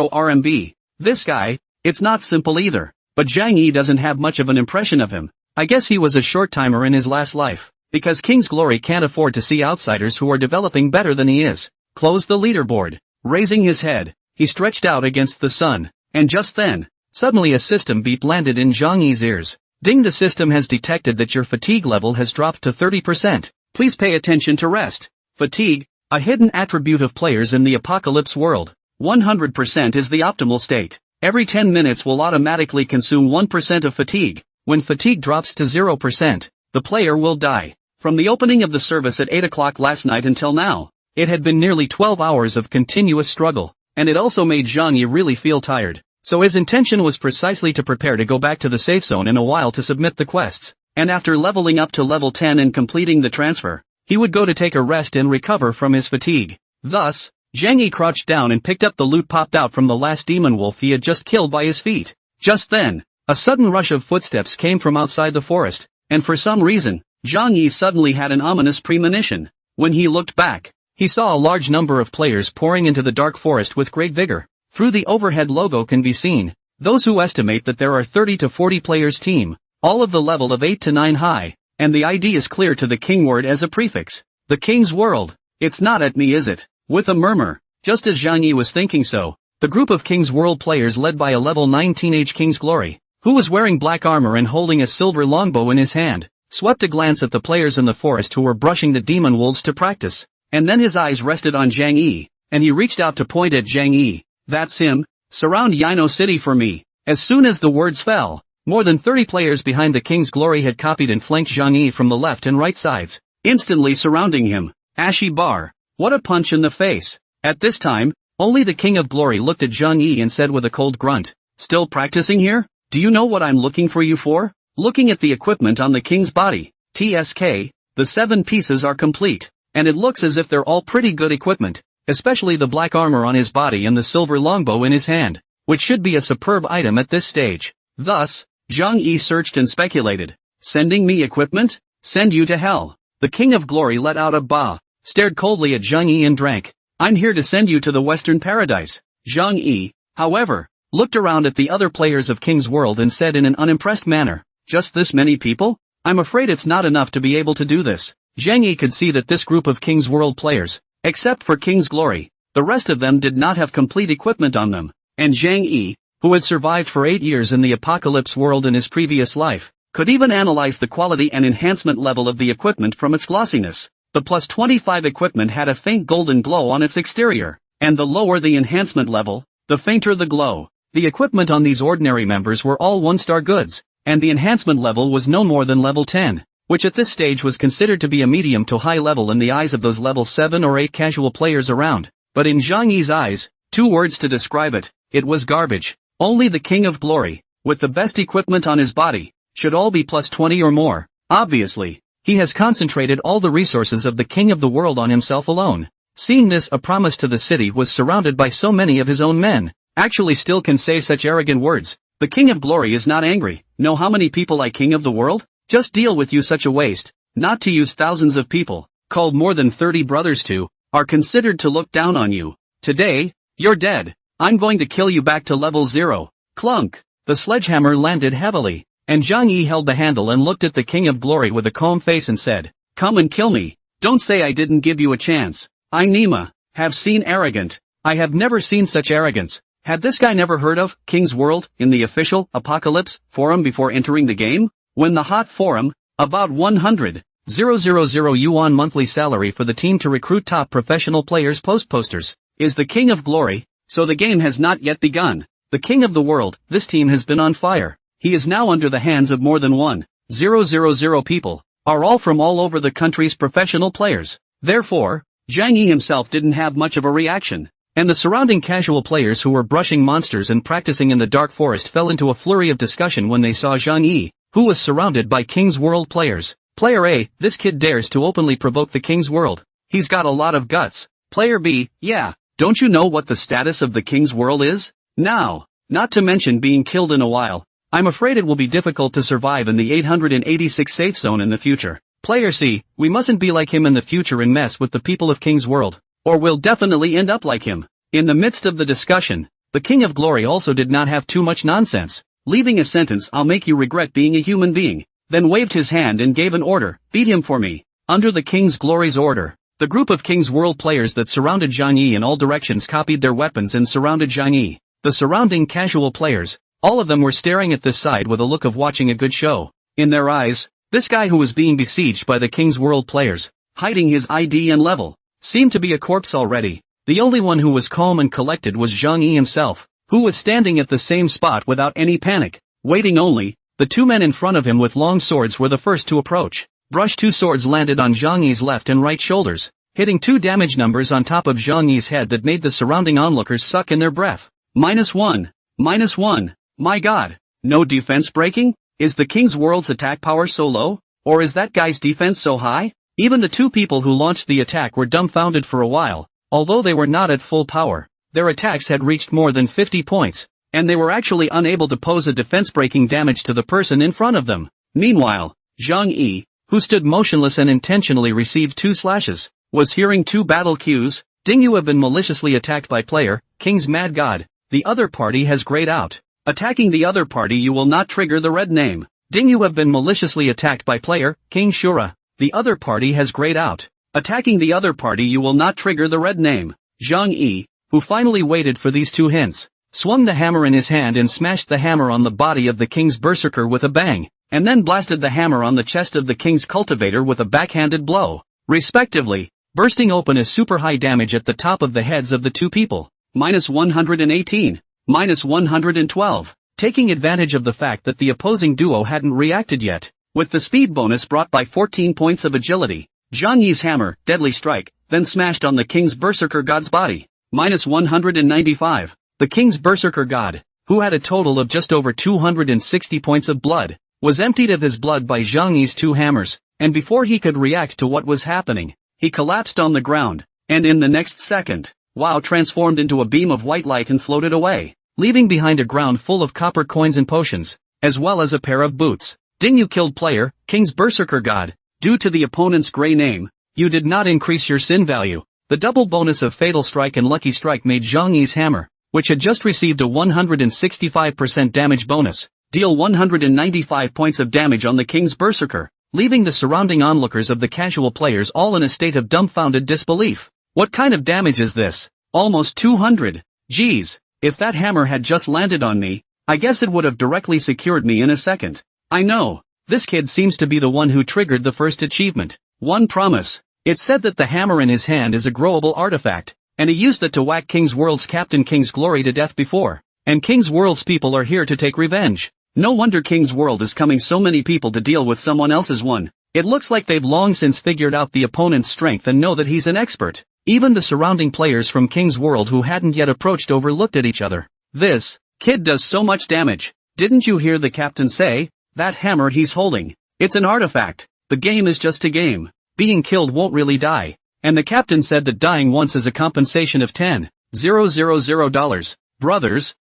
RMB. This guy, it's not simple either, but Zhang Yi doesn't have much of an impression of him. I guess he was a short-timer in his last life, because King's Glory can't afford to see outsiders who are developing better than he is. Close the leaderboard. Raising his head, he stretched out against the sun, and just then, suddenly a system beep landed in Zhang Yi's ears. Ding, the system has detected that your fatigue level has dropped to 30%. Please pay attention to rest. Fatigue, a hidden attribute of players in the apocalypse world. 100% is the optimal state. Every 10 minutes will automatically consume 1% of fatigue. When fatigue drops to 0%, the player will die. From the opening of the service at 8 o'clock last night until now, it had been nearly 12 hours of continuous struggle, and it also made Zhang Yi really feel tired. So his intention was precisely to prepare to go back to the safe zone in a while to submit the quests, and after leveling up to level 10 and completing the transfer, he would go to take a rest and recover from his fatigue. Thus, Zhang Yi crouched down and picked up the loot popped out from the last demon wolf he had just killed by his feet. Just then, a sudden rush of footsteps came from outside the forest, and for some reason, Zhang Yi suddenly had an ominous premonition. When he looked back, he saw a large number of players pouring into the dark forest with great vigor. Through the overhead logo can be seen those who estimate that there are 30 to 40 players team, all of the level of 8 to 9 high, and the ID is clear to the king word as a prefix. The King's World. It's not at me, is it? With a murmur, just as Zhang Yi was thinking so, the group of King's World players led by a level 9 teenage King's Glory, who was wearing black armor and holding a silver longbow in his hand, swept a glance at the players in the forest who were brushing the demon wolves to practice, and then his eyes rested on Zhang Yi, and he reached out to point at Zhang Yi. That's him. Surround Yino City for me. As soon as the words fell, More than 30 players behind the King's Glory had copied and flanked Zhang Yi from the left and right sides, instantly surrounding him. Ashy bar. What a punch in the face. At this time, only the King of Glory looked at Zhang Yi and said with a cold grunt, "Still practicing here? Do you know what I'm looking for you for?" Looking at the equipment on the king's body, TSK, the 7 pieces are complete, and it looks as if they're all pretty good equipment, especially the black armor on his body and the silver longbow in his hand, which should be a superb item at this stage. Thus, Zhang Yi searched and speculated. Sending me equipment? Send you to hell. The King of Glory let out a bah, stared coldly at Zhang Yi and drank. I'm here to send you to the Western Paradise. Zhang Yi, however, looked around at the other players of King's World and said in an unimpressed manner, just this many people? I'm afraid it's not enough to be able to do this. Zhang Yi could see that this group of King's World players, except for King's Glory, the rest of them did not have complete equipment on them, and Zhang Yi, who had survived for 8 years in the apocalypse world in his previous life, could even analyze the quality and enhancement level of the equipment from its glossiness. The plus 25 equipment had a faint golden glow on its exterior, and the lower the enhancement level, the fainter the glow. The equipment on these ordinary members were all 1-star goods, and the enhancement level was no more than level 10, which at this stage was considered to be a medium to high level in the eyes of those level 7 or 8 casual players around. But in Zhang Yi's eyes, 2 words to describe it, it was garbage. Only the King of Glory, with the best equipment on his body, should all be plus 20 or more. Obviously, he has concentrated all the resources of the King of the World on himself alone. Seeing this, a promise to the city was surrounded by so many of his own men, actually still can say such arrogant words. The King of Glory is not angry. Know how many people like King of the World? Just deal with you such a waste. Not to use thousands of people, called more than 30 brothers to, are considered to look down on you. Today, you're dead. I'm going to kill you back to level 0. Clunk. The sledgehammer landed heavily, and Zhang Yi held the handle and looked at the King of Glory with a calm face and said, "Come and kill me. Don't say I didn't give you a chance. I Nima, have seen arrogant. I have never seen such arrogance." Had this guy never heard of King's World in the official Apocalypse forum before entering the game? When the hot forum, about 100,000 yuan monthly salary for the team to recruit top professional players posters, is the King of Glory, so the game has not yet begun. The King of the World, this team has been on fire. He is now under the hands of more than 1,000 people, are all from all over the country's professional players. Therefore, Zhang Yi himself didn't have much of a reaction, and the surrounding casual players who were brushing monsters and practicing in the dark forest fell into a flurry of discussion when they saw Zhang Yi, who was surrounded by King's World players. Player A, this kid dares to openly provoke the King's World. He's got a lot of guts. Player B, yeah, don't you know what the status of the King's World is? Now, not to mention being killed in a while. I'm afraid it will be difficult to survive in the 886 safe zone in the future. Player C, we mustn't be like him in the future and mess with the people of King's World, or we'll definitely end up like him. In the midst of the discussion, the King of Glory also did not have too much nonsense, leaving a sentence, "I'll make you regret being a human being," then waved his hand and gave an order, "Beat him for me." Under the King's Glory's order, the group of King's World players that surrounded Zhang Yi in all directions copied their weapons and surrounded Zhang Yi. The surrounding casual players, all of them were staring at this side with a look of watching a good show. In their eyes, this guy who was being besieged by the King's World players, hiding his ID and level, seemed to be a corpse already. The only one who was calm and collected was Zhang Yi himself, who was standing at the same spot without any panic, waiting only. The 2 men in front of him with long swords were the first to approach. 2 swords landed on Zhang Yi's left and right shoulders, hitting 2 damage numbers on top of Zhang Yi's head that made the surrounding onlookers suck in their breath. -1. -1. My god. No defense breaking? Is the King's World's attack power so low? Or is that guy's defense so high? Even the 2 people who launched the attack were dumbfounded for a while. Although they were not at full power, their attacks had reached more than 50 points, and they were actually unable to pose a defense-breaking damage to the person in front of them. Meanwhile, Zhang Yi, who stood motionless and intentionally received 2 slashes, was hearing 2 battle cues. Ding, you have been maliciously attacked by player, King's Mad God. The other party has grayed out. Attacking the other party, you will not trigger the red name. Ding, you have been maliciously attacked by player, King Shura. The other party has grayed out. Attacking the other party, you will not trigger the red name. Zhang Yi, who finally waited for these 2 hints, swung the hammer in his hand and smashed the hammer on the body of the King's Berserker with a bang, and then blasted the hammer on the chest of the King's Cultivator with a backhanded blow, respectively, bursting open a super high damage at the top of the heads of the 2 people. -118. -112. taking advantage of the fact that the opposing duo hadn't reacted yet. With the speed bonus brought by 14 points of agility, Zhang Yi's hammer, Deadly Strike, then smashed on the King's Berserker God's body. Minus 195. The King's Berserker God, who had a total of just over 260 points of blood, was emptied of his blood by Zhang Yi's two hammers, and before he could react to what was happening, he collapsed on the ground, and in the next second, Wow transformed into a beam of white light and floated away, leaving behind a ground full of copper coins and potions, as well as a pair of boots. Ding, you killed player, King's Berserker God. Due to the opponent's gray name, you did not increase your sin value. The double bonus of Fatal Strike and Lucky Strike made Zhang Yi's hammer, which had just received a 165% damage bonus, deal 195 points of damage on the King's Berserker, leaving the surrounding onlookers of the casual players all in a state of dumbfounded disbelief. What kind of damage is this? Almost 200. Geez, if that hammer had just landed on me, I guess it would have directly secured me in a second. I know, this kid seems to be the one who triggered the first achievement. One promise. It said that the hammer in his hand is a growable artifact, and he used it to whack King's World's captain King's Glory to death before. And King's World's people are here to take revenge. No wonder King's World is coming so many people to deal with someone else's one. It looks like they've long since figured out the opponent's strength and know that he's an expert. Even the surrounding players from King's World who hadn't yet approached overlooked at each other. This kid does so much damage. Didn't you hear the captain say? That hammer he's holding. It's an artifact. The game is just a game. Being killed won't really die. And the captain said that dying once is a compensation of $10,000. Brothers,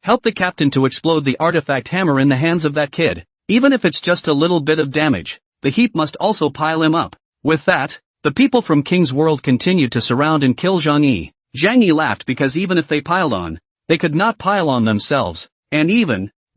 help the captain to explode the artifact hammer in the hands of that kid. Even if it's just a little bit of damage, the heap must also pile him up. With that, the people from King's World continued to surround and kill Zhang Yi. Zhang Yi laughed because even if they piled on, they could not pile on themselves, and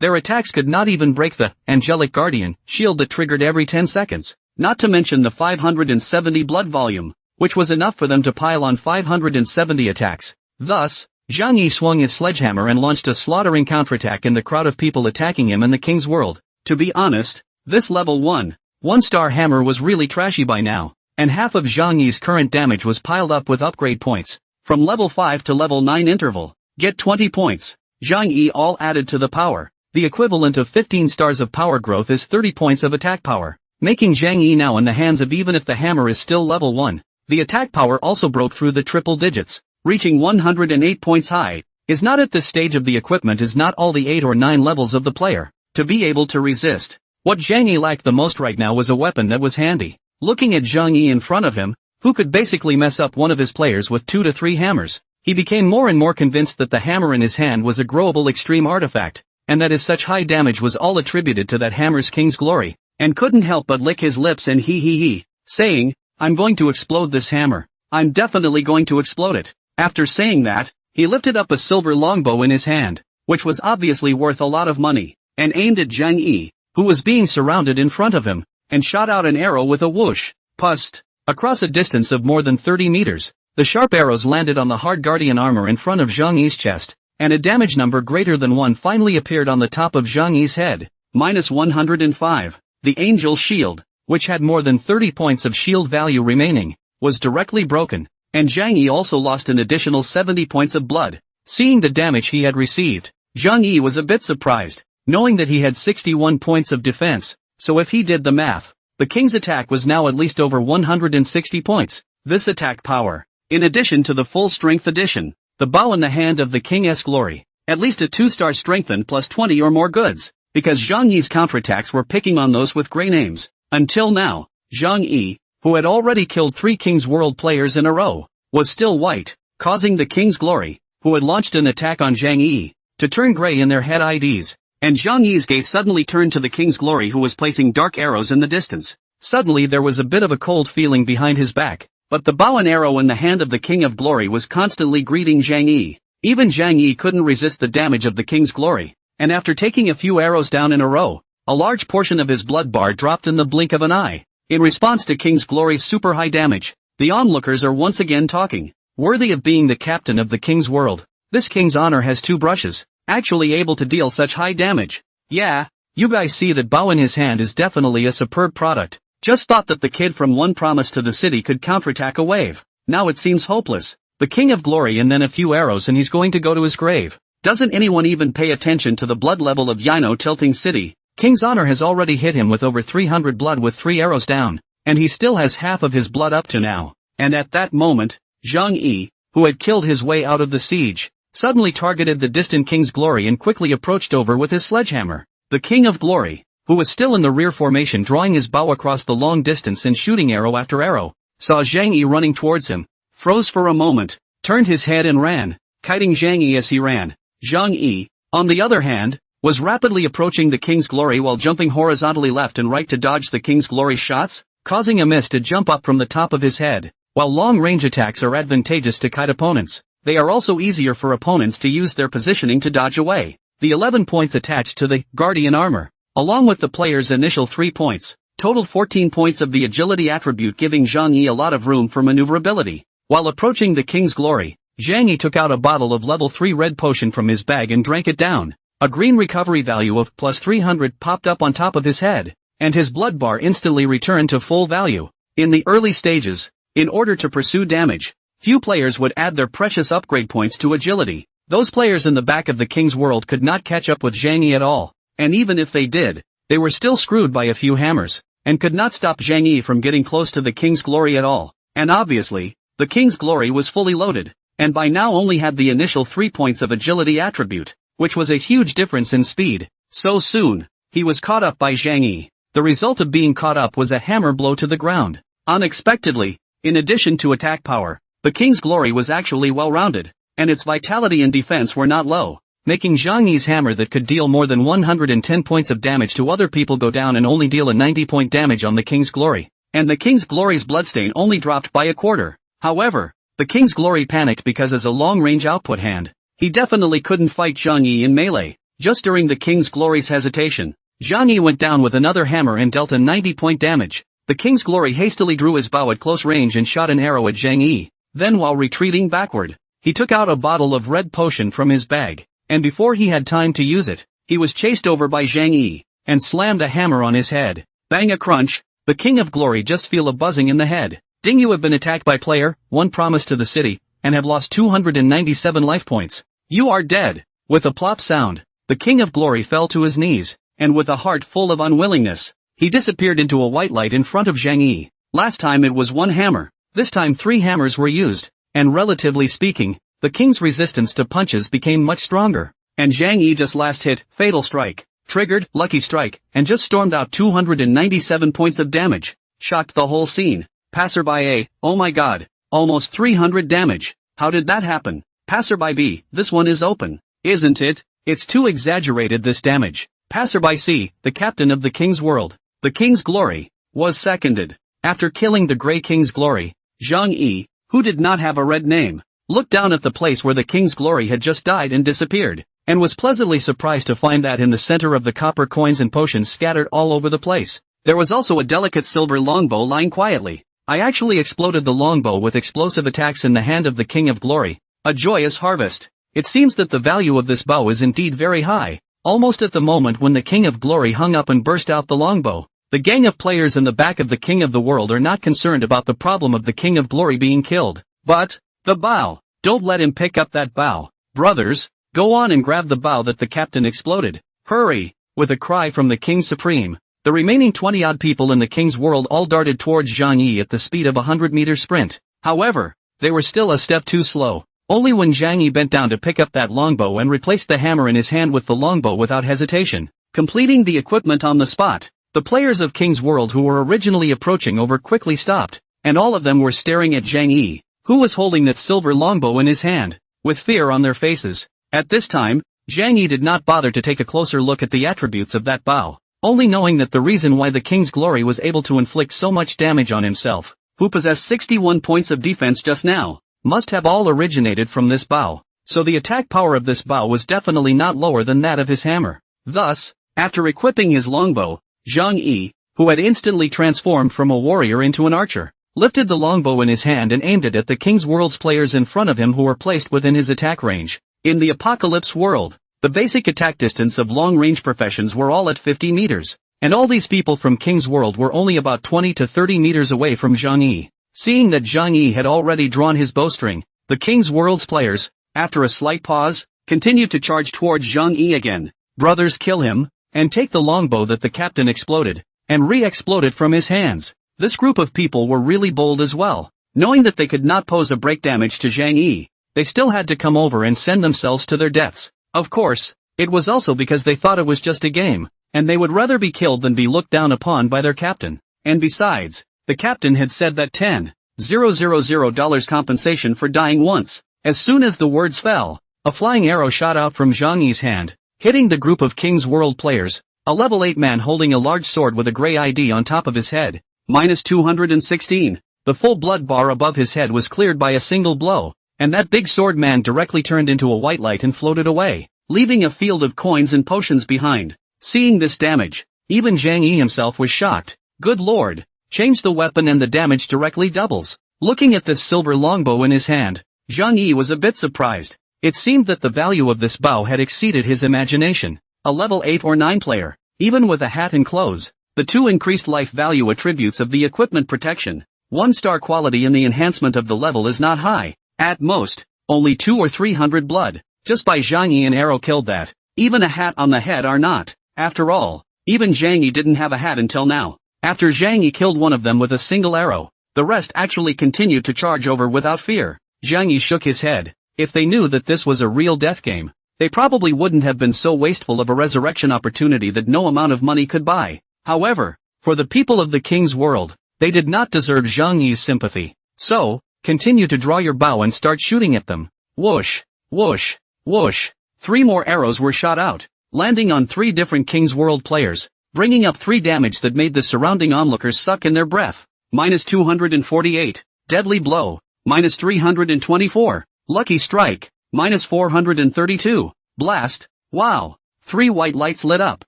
their attacks could not even break the Angelic Guardian shield that triggered every 10 seconds, not to mention the 570 blood volume, which was enough for them to pile on 570 attacks. Thus, Zhang Yi swung his sledgehammer and launched a slaughtering counterattack in the crowd of people attacking him in the King's World. To be honest, this level 1-star hammer was really trashy by now, and half of Zhang Yi's current damage was piled up with upgrade points. From level 5 to level 9 interval, get 20 points. Zhang Yi all added to the power. The equivalent of 15 stars of power growth is 30 points of attack power, making Zhang Yi now in the hands of even if the hammer is still level 1. The attack power also broke through the triple digits, reaching 108 points high. Is not at this stage of the equipment is not all the 8 or 9 levels of the player to be able to resist. What Zhang Yi lacked the most right now was a weapon that was handy. Looking at Zhang Yi in front of him, who could basically mess up one of his players with 2 to 3 hammers, he became more and more convinced that the hammer in his hand was a growable extreme artifact, and that his such high damage was all attributed to that hammer's King's Glory, and couldn't help but lick his lips and he, saying, I'm going to explode this hammer. I'm definitely going to explode it. After saying that, he lifted up a silver longbow in his hand, which was obviously worth a lot of money, and aimed at Zhang Yi, who was being surrounded in front of him, and shot out an arrow with a whoosh. Pust. Across a distance of more than 30 meters, the sharp arrows landed on the hard guardian armor in front of Zhang Yi's chest, and a damage number greater than 1 finally appeared on the top of Zhang Yi's head. Minus 105. The Angel Shield, which had more than 30 points of shield value remaining, was directly broken, and Zhang Yi also lost an additional 70 points of blood. Seeing the damage he had received, Zhang Yi was a bit surprised, knowing that he had 61 points of defense, so if he did the math, the king's attack was now at least over 160 points. This attack power, in addition to the full strength addition, the bow in the hand of the King's Glory, at least a 2-star strengthened plus 20 or more goods, because Zhang Yi's counterattacks were picking on those with gray names. Until now, Zhang Yi, who had already killed 3 King's World players in a row, was still white, causing the King's Glory, who had launched an attack on Zhang Yi, to turn gray in their head IDs. And Zhang Yi's gaze suddenly turned to the King's Glory, who was placing dark arrows in the distance. Suddenly there was a bit of a cold feeling behind his back, but the bow and arrow in the hand of the King of Glory was constantly greeting Zhang Yi. Even Zhang Yi couldn't resist the damage of the King's Glory, and after taking a few arrows down in a row, a large portion of his blood bar dropped in the blink of an eye. In response to King's Glory's super high damage, the onlookers are once again talking. Worthy of being the captain of the King's World, this King's honor has 2 brushes, actually able to deal such high damage. Yeah, you guys see that bow in his hand is definitely a superb product. Just thought that the kid from One Promise to the City could counterattack a wave. Now it seems hopeless. The King of Glory and then a few arrows and he's going to go to his grave. Doesn't anyone even pay attention to the blood level of Yino tilting city? King's Honor has already hit him with over 300 blood with 3 arrows down, and he still has half of his blood up to now. And at that moment, Zhang Yi, who had killed his way out of the siege, suddenly targeted the distant King's Glory and quickly approached over with his sledgehammer. The King of Glory, who was still in the rear formation drawing his bow across the long distance and shooting arrow after arrow, saw Zhang Yi running towards him, froze for a moment, turned his head and ran, kiting Zhang Yi as he ran. Zhang Yi, on the other hand, was rapidly approaching the King's Glory while jumping horizontally left and right to dodge the King's Glory shots, causing a mist to jump up from the top of his head. While long-range attacks are advantageous to kite opponents, they are also easier for opponents to use their positioning to dodge away. The 11 points attached to the Guardian armor, along with the player's initial 3 points, totaled 14 points of the agility attribute, giving Zhang Yi a lot of room for maneuverability. While approaching the King's Glory, Zhang Yi took out a bottle of level 3 red potion from his bag and drank it down. A green recovery value of plus 300 popped up on top of his head, and his blood bar instantly returned to full value. In the early stages, in order to pursue damage, few players would add their precious upgrade points to agility. Those players in the back of the King's World could not catch up with Zhang Yi at all, and even if they did, they were still screwed by a few hammers, and could not stop Zhang Yi from getting close to the King's Glory at all. And obviously, the King's Glory was fully loaded, and by now only had the initial 3 points of agility attribute, which was a huge difference in speed. So soon, he was caught up by Zhang Yi. The result of being caught up was a hammer blow to the ground. Unexpectedly, in addition to attack power, the King's Glory was actually well-rounded, and its vitality and defense were not low, making Zhang Yi's hammer that could deal more than 110 points of damage to other people go down and only deal a 90-point damage on the King's Glory. And the King's Glory's bloodstain only dropped by a quarter. However, the King's Glory panicked because as a long-range output hand, he definitely couldn't fight Zhang Yi in melee. Just during the King's Glory's hesitation, Zhang Yi went down with another hammer and dealt a 90-point damage. The King's Glory hastily drew his bow at close range and shot an arrow at Zhang Yi. Then while retreating backward, he took out a bottle of red potion from his bag, and before he had time to use it, he was chased over by Zhang Yi, and slammed a hammer on his head. Bang a crunch, the King of Glory just feel a buzzing in the head. Ding, you have been attacked by player 1 promise to the city, and have lost 297 life points. You are dead. With a plop sound, the King of Glory fell to his knees, and with a heart full of unwillingness, he disappeared into a white light in front of Zhang Yi. Last time it was 1 hammer, this time 3 hammers were used, and relatively speaking, the King's resistance to punches became much stronger, and Zhang Yi just last hit, fatal strike, triggered, lucky strike, and just stormed out 297 points of damage, shocked the whole scene. Passerby A, oh my god, almost 300 damage, how did that happen? Passerby B, this one is open, isn't it? It's too exaggerated, this damage. Passerby C, the captain of the King's World, the King's Glory, was seconded. After killing the Grey King's Glory, Zhang Yi, who did not have a red name, looked down at the place where the King's Glory had just died and disappeared, and was pleasantly surprised to find that in the center of the copper coins and potions scattered all over the place, there was also a delicate silver longbow lying quietly. I actually exploded the longbow with explosive attacks in the hand of the King of Glory. A joyous harvest. It seems that the value of this bow is indeed very high. Almost at the moment when the King of Glory hung up and burst out the longbow, the gang of players in the back of the King of the World are not concerned about the problem of the King of Glory being killed, but the bow. Don't let him pick up that bow. Brothers, go on and grab the bow that the captain exploded. Hurry! With a cry from the King Supreme, the remaining 20-odd people in the King's World all darted towards Zhang Yi at the speed of a 100-meter sprint. However, they were still a step too slow. Only when Zhang Yi bent down to pick up that longbow and replaced the hammer in his hand with the longbow without hesitation, completing the equipment on the spot, the players of King's World who were originally approaching over quickly stopped, and all of them were staring at Zhang Yi, who was holding that silver longbow in his hand, with fear on their faces. At this time, Zhang Yi did not bother to take a closer look at the attributes of that bow, only knowing that the reason why the King's Glory was able to inflict so much damage on himself, who possessed 61 points of defense just now, must have all originated from this bow, so the attack power of this bow was definitely not lower than that of his hammer. Thus, after equipping his longbow, Zhang Yi, who had instantly transformed from a warrior into an archer, lifted the longbow in his hand and aimed it at the King's World's players in front of him who were placed within his attack range. In the Apocalypse world, the basic attack distance of long-range professions were all at 50 meters, and all these people from King's World were only about 20 to 30 meters away from Zhang Yi. Seeing that Zhang Yi had already drawn his bowstring, the King's World's players, after a slight pause, continued to charge towards Zhang Yi again. Brothers, kill him, and take the longbow that the captain exploded, and re-exploded from his hands. This group of people were really bold as well. Knowing that they could not pose a break damage to Zhang Yi, they still had to come over and send themselves to their deaths. Of course, it was also because they thought it was just a game, and they would rather be killed than be looked down upon by their captain. And besides, the captain had said that $10,000 compensation for dying once. As soon as the words fell, a flying arrow shot out from Zhang Yi's hand, hitting the group of King's World players, a level 8 man holding a large sword with a gray ID on top of his head. -216. The full blood bar above his head was cleared by a single blow, and that big sword man directly turned into a white light and floated away, leaving a field of coins and potions behind. Seeing this damage, even Zhang Yi himself was shocked. Good lord, change the weapon and the damage directly doubles. Looking at this silver longbow in his hand, Zhang Yi was a bit surprised. It seemed that the value of this bow had exceeded his imagination. A level 8 or 9 player, even with a hat and clothes, the two increased life value attributes of the equipment protection. 1-star quality in the enhancement of the level is not high. At most, only 200 or 300 blood. Just by Zhang Yi an arrow killed that. Even a hat on the head are not. After all, even Zhang Yi didn't have a hat until now. After Zhang Yi killed one of them with a single arrow, the rest actually continued to charge over without fear. Zhang Yi shook his head. If they knew that this was a real death game, they probably wouldn't have been so wasteful of a resurrection opportunity that no amount of money could buy. However, for the people of the King's World, they did not deserve Zhang Yi's sympathy. So, continue to draw your bow and start shooting at them. Whoosh, whoosh, whoosh. 3 more arrows were shot out, landing on 3 different King's World players, bringing up 3 damage that made the surrounding onlookers suck in their breath. -248. Deadly blow. -324. Lucky strike. -432. Blast. Wow. 3 white lights lit up,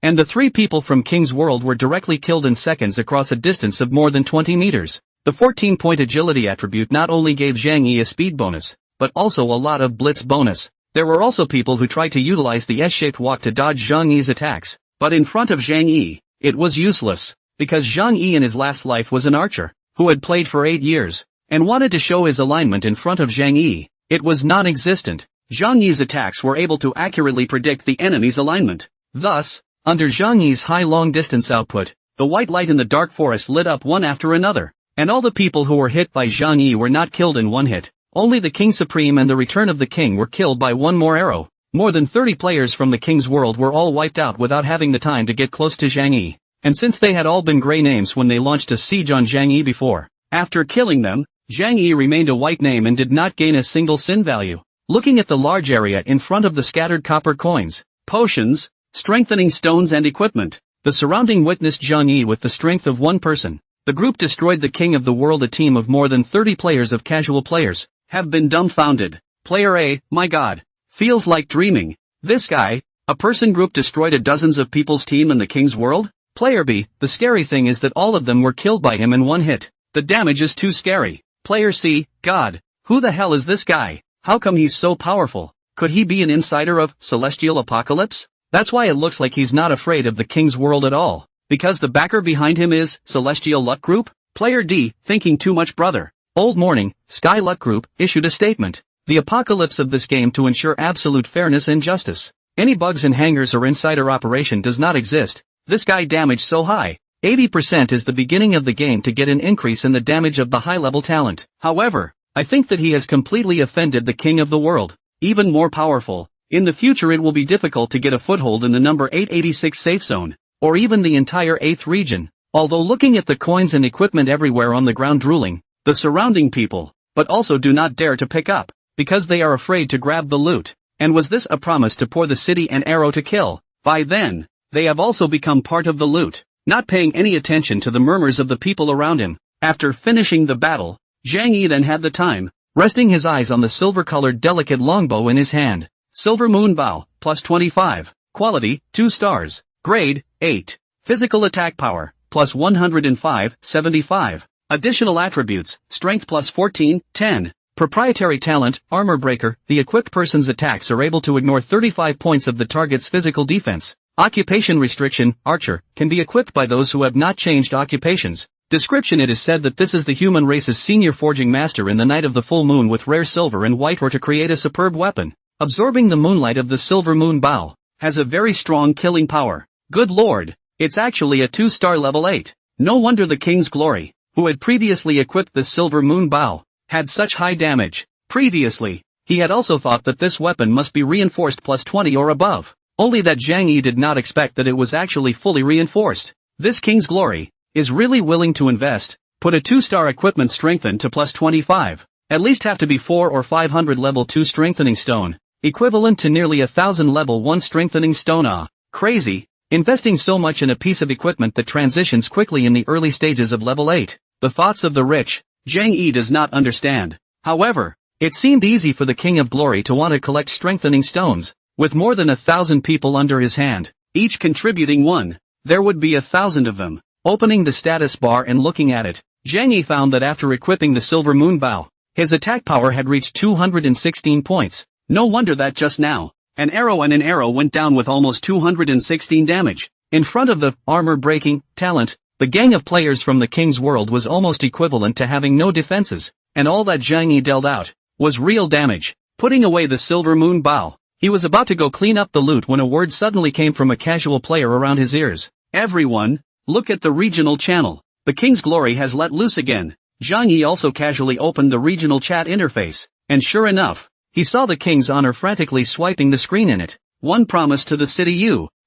and the 3 people from King's World were directly killed in seconds across a distance of more than 20 meters. The 14-point agility attribute not only gave Zhang Yi a speed bonus, but also a lot of blitz bonus. There were also people who tried to utilize the S-shaped walk to dodge Zhang Yi's attacks, but in front of Zhang Yi, it was useless, because Zhang Yi in his last life was an archer, who had played for 8 years, and wanted to show his alignment in front of Zhang Yi. It was non-existent. Zhang Yi's attacks were able to accurately predict the enemy's alignment. Thus, under Zhang Yi's high long-distance output, the white light in the dark forest lit up one after another, and all the people who were hit by Zhang Yi were not killed in one hit. Only the King Supreme and the Return of the King were killed by one more arrow. More than 30 players from the King's World were all wiped out without having the time to get close to Zhang Yi. And since they had all been gray names when they launched a siege on Zhang Yi before, after killing them, Zhang Yi remained a white name and did not gain a single sin value. Looking at the large area in front of the scattered copper coins, potions, strengthening stones and equipment, the surrounding witnessed Zhang Yi with the strength of one person. The group destroyed the King of the World. A team of more than 30 players of casual players have been dumbfounded. Player A, my god. Feels like dreaming. This guy, a person group destroyed a dozens of people's team in the King's World? Player B, the scary thing is that all of them were killed by him in one hit. The damage is too scary. Player C, god. Who the hell is this guy? How come he's so powerful? Could he be an insider of Celestial Apocalypse? That's why it looks like he's not afraid of the King's World at all. Because the backer behind him is Celestial Luck Group? Player D, thinking too much brother. Old Morning, Sky Luck Group, issued a statement. The apocalypse of this game to ensure absolute fairness and justice. Any bugs in hangars or insider operation does not exist. This guy damage so high. 80% is the beginning of the game to get an increase in the damage of the high-level talent. However, I think that he has completely offended the King of the World. Even more powerful. In the future it will be difficult to get a foothold in the number 886 safe zone, or even the entire 8th region. Although looking at the coins and equipment everywhere on the ground drooling, the surrounding people, but also do not dare to pick up, because they are afraid to grab the loot. And was this a promise to pour the city an arrow to kill? By then, they have also become part of the loot, not paying any attention to the murmurs of the people around him. After finishing the battle, Zhang Yi then had the time, resting his eyes on the silver-colored delicate longbow in his hand. Silver Moon Bow, plus 25. Quality, 2 stars. Grade, 8. Physical attack power, plus 105, 75. Additional attributes, strength plus 14, 10. Proprietary talent, Armor Breaker. The equipped person's attacks are able to ignore 35 points of the target's physical defense. Occupation restriction, Archer, can be equipped by those who have not changed occupations. Description: it is said that this is the human race's senior forging master in the night of the full moon with rare silver and white ore to create a superb weapon. absorbing the moonlight of the silver moon bow, has a very strong killing power. Good lord, it's actually a 2-star level 8. No wonder the King's Glory, who had previously equipped the silver moon bow, had such high damage. Previously, he had also thought that this weapon must be reinforced plus 20 or above, only that Zhang Yi did not expect that it was actually fully reinforced. This King's Glory is really willing to invest, put a 2-star equipment strengthen to plus 25, at least have to be 4 or 500 level 2 strengthening stone, equivalent to nearly 1,000 level 1 strengthening stone. Crazy, investing so much in a piece of equipment that transitions quickly in the early stages of level 8. The thoughts of the rich, Zhang Yi does not understand. However, it seemed easy for the King of Glory to want to collect strengthening stones, with more than 1,000 people under his hand, each contributing one. There would be 1,000 of them. Opening the status bar and looking at it, Zhang Yi found that after equipping the silver moon bow, his attack power had reached 216 points. No wonder that just now, an arrow went down with almost 216 damage. In front of the armor-breaking talent, the gang of players from the King's World was almost equivalent to having no defenses, and all that Zhang Yi dealt out was real damage. Putting away the silver moon bow, he was about to go clean up the loot when a word suddenly came from a casual player around his ears. Everyone, look at the regional channel. The King's Glory has let loose again. Zhang Yi also casually opened the regional chat interface, and sure enough, he saw the King's Honor frantically swiping the screen in it. One promise to the city: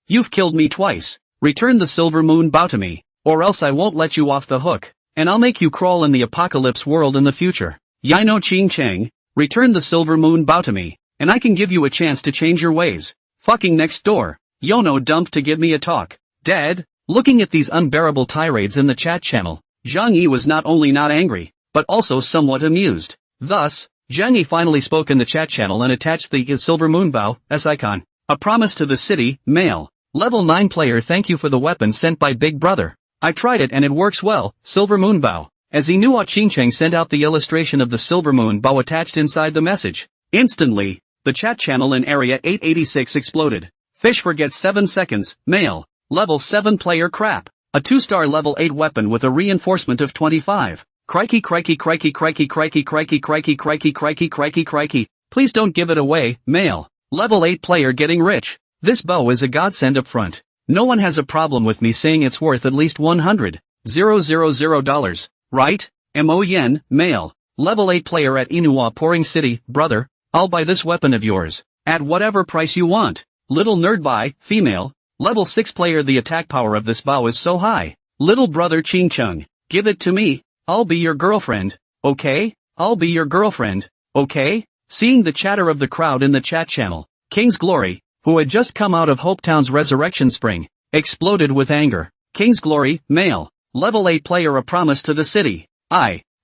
you've killed me twice. Return the silver moon bow to me, or else I won't let you off the hook, and I'll make you crawl in the apocalypse world in the future. Yino Ching Chang, return the silver moon bow to me, and I can give you a chance to change your ways. Fucking next door. Yono dumped to give me a talk. Dad? Looking at these unbearable tirades in the chat channel, Zhang Yi was not only not angry, but also somewhat amused. Thus, Zhang Yi finally spoke in the chat channel and attached the silver moon bow as icon. A promise to the city, male. Level 9 player, thank you for the weapon sent by Big Brother. I tried it and it works well, silver moon bow. As he knew, Qingcheng sent out the illustration of the silver moon bow attached inside the message. Instantly, the chat channel in area 886 exploded. Fish forgets 7 seconds, male. Level 7 player crap. A 2-star level 8 weapon with a reinforcement of 25. Crikey crikey crikey crikey crikey crikey crikey crikey crikey crikey crikey. Please don't give it away, male. Level 8 player getting rich. This bow is a godsend up front. No one has a problem with me saying it's worth at least $100,000, right? Mo Yen, male. Level 8 player at Inua Pouring City, brother, I'll buy this weapon of yours, at whatever price you want. Little nerd buy, female. Level 6 player, the attack power of this bow is so high. Little brother Ching Chung, give it to me, I'll be your girlfriend, okay? I'll be your girlfriend, okay? Seeing the chatter of the crowd in the chat channel, King's Glory, who had just come out of Hopetown's resurrection spring, exploded with anger. King's Glory, male. Level 8 player, a promise to the city.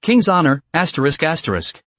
King's Honor, ***.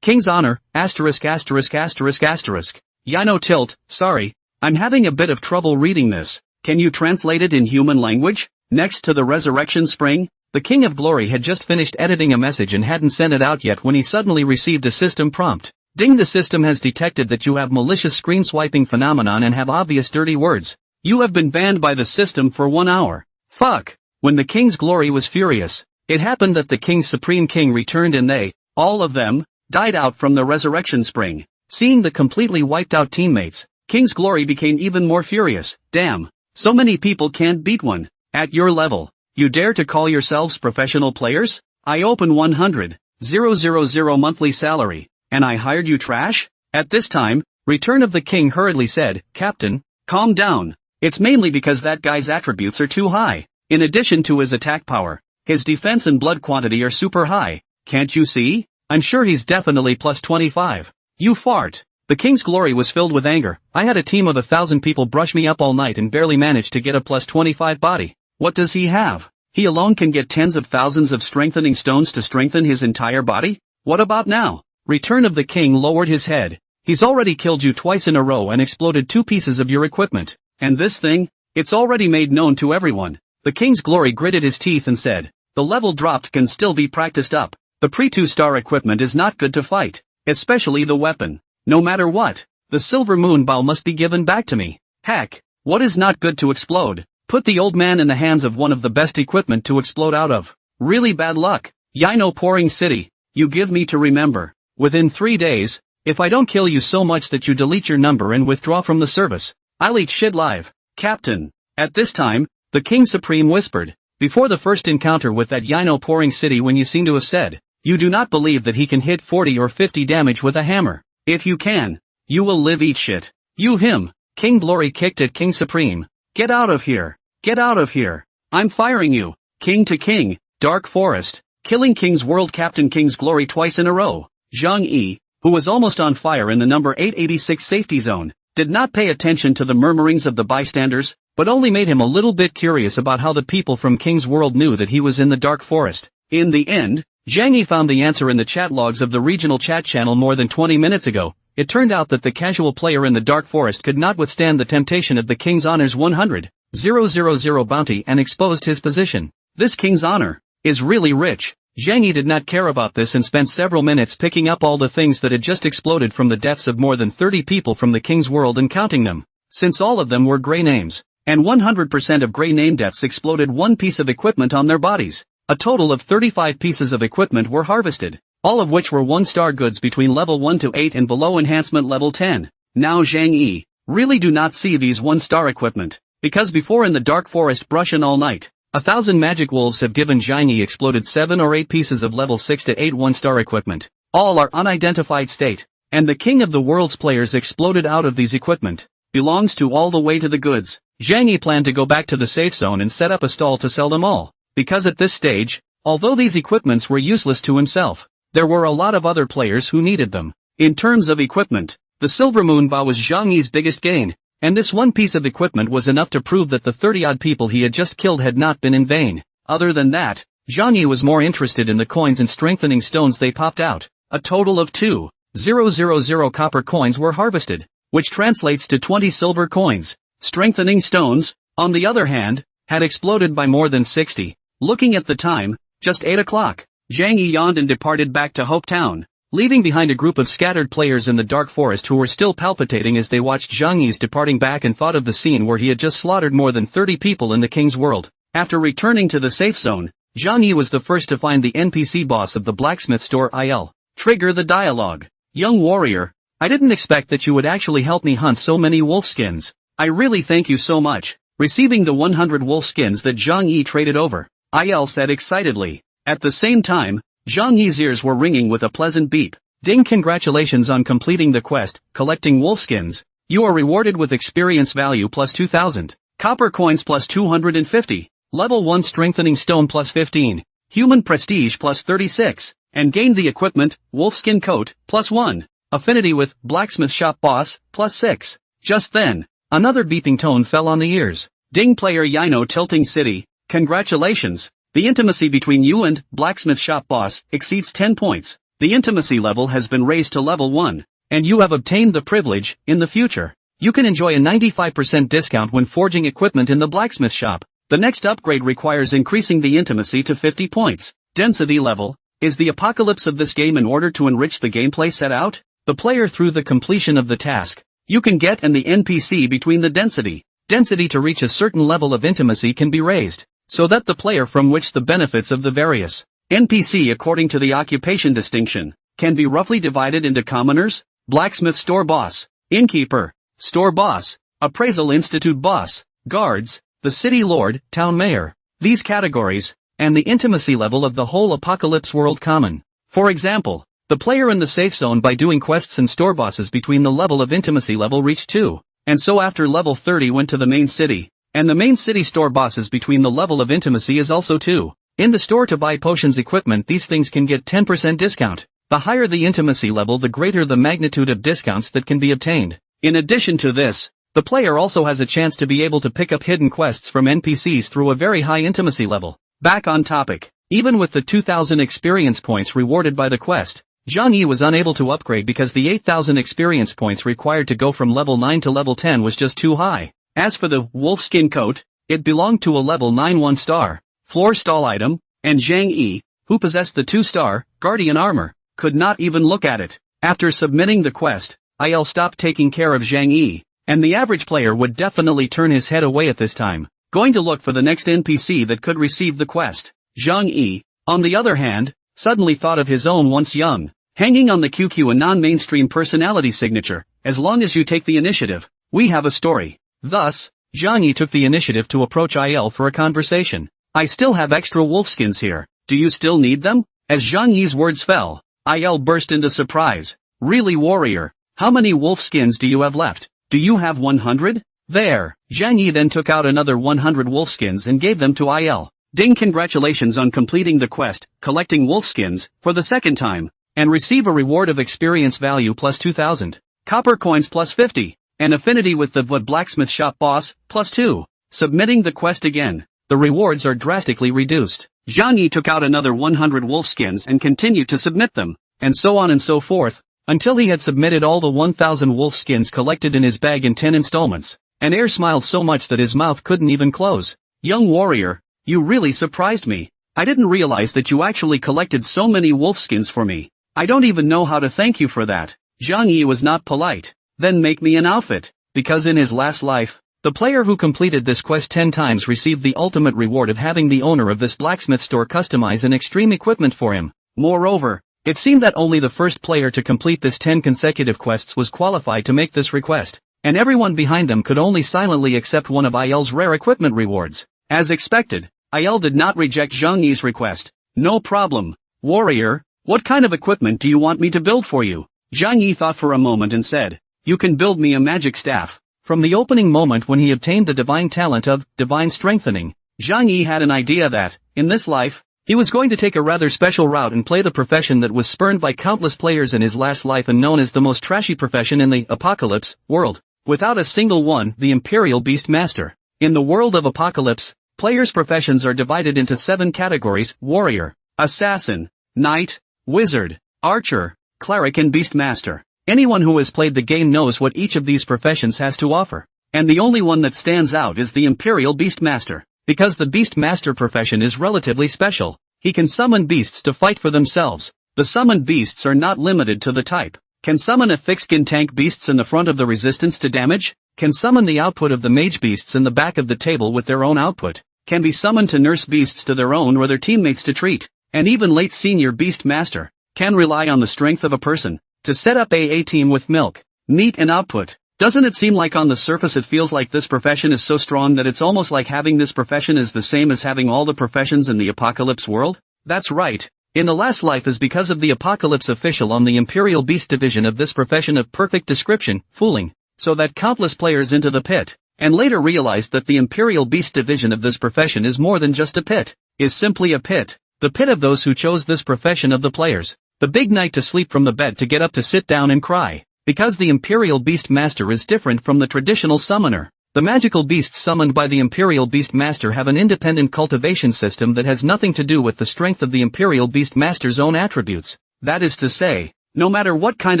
King's Honor, ********. Yino Tilt, sorry, I'm having a bit of trouble reading this. Can you translate it in human language? Next to the resurrection spring, the King of Glory had just finished editing a message and hadn't sent it out yet when he suddenly received a system prompt. Ding, the system has detected that you have malicious screen swiping phenomenon and have obvious dirty words. You have been banned by the system for 1 hour. Fuck. When the King's Glory was furious, it happened that the King's Supreme King returned and they, all of them, died out from the resurrection spring. Seeing the completely wiped out teammates, King's Glory became even more furious. Damn. So many people can't beat one. At your level, you dare to call yourselves professional players? I open 100,000 monthly salary, and I hired you trash? At this time, Return of the King hurriedly said, Captain, calm down. It's mainly because that guy's attributes are too high. In addition to his attack power, his defense and blood quantity are super high. Can't you see? I'm sure he's definitely plus 25. You fart. The King's Glory was filled with anger. I had a team of 1,000 people brush me up all night and barely managed to get a plus 25 body. What does he have? He alone can get tens of thousands of strengthening stones to strengthen his entire body? What about now? Return of the King lowered his head. He's already killed you twice in a row and exploded 2 pieces of your equipment. And this thing? It's already made known to everyone. The King's Glory gritted his teeth and said, the level dropped can still be practiced up. The pre-2-star equipment is not good to fight. Especially the weapon. No matter what, the silver moon bow must be given back to me. Heck, what is not good to explode? Put the old man in the hands of one of the best equipment to explode out of. Really bad luck. Yino Pouring City, you give me to remember. Within 3 days, If I don't kill you so much that you delete your number and withdraw from the service, I'll eat shit live, Captain. At this time, the King Supreme whispered, before the first encounter with that Yino pouring city when you seem to have said, you do not believe that he can hit 40 or 50 damage with a hammer. If you can, you will live eat shit. You him. King Glory kicked at King Supreme. Get out of here. Get out of here. I'm firing you. King to King, Dark Forest, killing King's World Captain King's Glory twice in a row. Zhang Yi, who was almost on fire in the number 886 safety zone, did not pay attention to the murmurings of the bystanders, but only made him a little bit curious about how the people from King's World knew that he was in the Dark Forest. In the end, Zhang Yi found the answer in the chat logs of the regional chat channel more than 20 minutes ago. It turned out that the casual player in the Dark Forest could not withstand the temptation of the King's Honor's 100,000 bounty and exposed his position. This King's Honor is really rich. Zhang Yi did not care about this and spent several minutes picking up all the things that had just exploded from the deaths of more than 30 people from the King's World and counting them. Since all of them were gray names, and 100% of gray name deaths exploded one piece of equipment on their bodies. A total of 35 pieces of equipment were harvested, all of which were 1-star goods between level 1 to 8 and below enhancement level 10. Now Zhang Yi really do not see these 1-star equipment, because before in the Dark Forest brushing all night, 1,000 magic wolves have given Zhang Yi exploded 7 or 8 pieces of level 6 to 8 1-star equipment. All are unidentified state, and the king of the world's players exploded out of these equipment. Belongs to all the way to the goods. Zhang Yi planned to go back to the safe zone and set up a stall to sell them all, because at this stage, although these equipments were useless to himself, there were a lot of other players who needed them. In terms of equipment, the Silver Moon Bow was Zhang Yi's biggest gain, and this one piece of equipment was enough to prove that the 30-odd people he had just killed had not been in vain. Other than that, Zhang Yi was more interested in the coins and strengthening stones they popped out. A total of 2,000 copper coins were harvested, which translates to 20 silver coins. Strengthening stones, on the other hand, had exploded by more than 60. Looking at the time, just 8 o'clock, Zhang Yi yawned and departed back to Hope Town, leaving behind a group of scattered players in the Dark Forest who were still palpitating as they watched Zhang Yi's departing back and thought of the scene where he had just slaughtered more than 30 people in the King's World. After returning to the safe zone, Zhang Yi was the first to find the NPC boss of the blacksmith store IL. Trigger the dialogue. Young warrior, I didn't expect that you would actually help me hunt so many wolf skins. I really thank you so much. Receiving the 100 wolf skins that Zhang Yi traded over, IL said excitedly. At the same time, Zhang Yi's ears were ringing with a pleasant beep. Ding, congratulations on completing the quest, collecting wolfskins. You are rewarded with experience value plus 2,000, copper coins plus 250, level 1 strengthening stone plus 15, human prestige plus 36, and gained the equipment, wolfskin coat, plus 1, affinity with blacksmith shop boss, plus 6. Just then, another beeping tone fell on the ears. Ding, player Yino tilting city, congratulations. The intimacy between you and blacksmith shop boss exceeds 10 points. The intimacy level has been raised to level 1, and you have obtained the privilege. In the future, you can enjoy a 95% discount when forging equipment in the blacksmith shop. The next upgrade requires increasing the intimacy to 50 points. Density level is the apocalypse of this game. In order to enrich the gameplay set out, the player through the completion of the task, you can get and the NPC between the density. Density to reach a certain level of intimacy can be raised, so that the player from which the benefits of the various NPC according to the occupation distinction can be roughly divided into commoners, blacksmith store boss, innkeeper, store boss, appraisal institute boss, guards, the city lord, town mayor, these categories, and the intimacy level of the whole apocalypse world common. For example, the player in the safe zone by doing quests and store bosses between the level of intimacy level reached 2, and so after level 30 went to the main city. And the main city store bosses between the level of intimacy is also 2. In the store to buy potions equipment, these things can get 10% discount. The higher the intimacy level, the greater the magnitude of discounts that can be obtained. In addition to this, the player also has a chance to be able to pick up hidden quests from NPCs through a very high intimacy level. Back on topic. Even with the 2,000 experience points rewarded by the quest, Zhang Yi was unable to upgrade because the 8,000 experience points required to go from level 9 to level 10 was just too high. As for the wolfskin coat, it belonged to a level 9 1-star floor stall item, and Zhang Yi, who possessed the 2-star guardian armor, could not even look at it. After submitting the quest, IL stopped taking care of Zhang Yi, and the average player would definitely turn his head away at this time, going to look for the next NPC that could receive the quest. Zhang Yi, on the other hand, suddenly thought of his own once young Hanging on the QQ a non-mainstream personality signature, as long as you take the initiative. We have a story. Thus, Zhang Yi took the initiative to approach IL for a conversation. I still have extra wolfskins here. Do you still need them? As Zhang Yi's words fell, IL burst into surprise. Really, warrior? How many wolfskins do you have left? Do you have 100? There. Zhang Yi then took out another 100 wolfskins and gave them to Il. Ding, congratulations on completing the quest, collecting wolfskins, for the second time, and receive a reward of experience value plus 2,000. Copper coins plus 50. An affinity with the blacksmith shop boss, plus 2. Submitting the quest again. The rewards are drastically reduced. Zhang Yi took out another 100 wolfskins and continued to submit them, and so on and so forth, until he had submitted all the 1,000 wolfskins collected in his bag in 10 installments. And Air smiled so much that his mouth couldn't even close. Young warrior, you really surprised me. I didn't realize that you actually collected so many wolfskins for me. I don't even know how to thank you for that. Zhang Yi was not polite. Then make me an outfit. Because in his last life, the player who completed this quest 10 times received the ultimate reward of having the owner of this blacksmith store customize an extreme equipment for him. Moreover, it seemed that only the first player to complete this 10 consecutive quests was qualified to make this request, and everyone behind them could only silently accept one of IL's rare equipment rewards. As expected, IL did not reject Zhang Yi's request. No problem. Warrior, what kind of equipment do you want me to build for you? Zhang Yi thought for a moment and said, you can build me a magic staff. From the opening moment when he obtained the divine talent of divine strengthening, Zhang Yi had an idea that, in this life, he was going to take a rather special route and play the profession that was spurned by countless players in his last life and known as the most trashy profession in the Apocalypse world. Without a single one, the Imperial Beast Master. In the world of Apocalypse, players' professions are divided into 7 categories: warrior, assassin, knight, wizard, archer, cleric and beast master. Anyone who has played the game knows what each of these professions has to offer. And the only one that stands out is the Imperial Beast Master. Because the Beast Master profession is relatively special, he can summon beasts to fight for themselves. The summoned beasts are not limited to the type. Can summon a thick-skinned tank beasts in the front of the resistance to damage. Can summon the output of the mage beasts in the back of the table with their own output. Can be summoned to nurse beasts to their own or their teammates to treat. And even late senior Beast Master can rely on the strength of a person to set up a team with milk, meat and output. Doesn't it seem like on the surface it feels like this profession is so strong that it's almost like having this profession is the same as having all the professions in the Apocalypse world? That's right. In the last life is because of the Apocalypse official on the Imperial Beast division of this profession of perfect description, fooling, so that countless players into the pit, and later realized that the Imperial Beast division of this profession is more than just a pit, is simply a pit, the pit of those who chose this profession of the players. The big night to sleep from the bed to get up to sit down and cry. Because the Imperial Beast Master is different from the traditional summoner. The magical beasts summoned by the Imperial Beast Master have an independent cultivation system that has nothing to do with the strength of the Imperial Beast Master's own attributes. That is to say, no matter what kind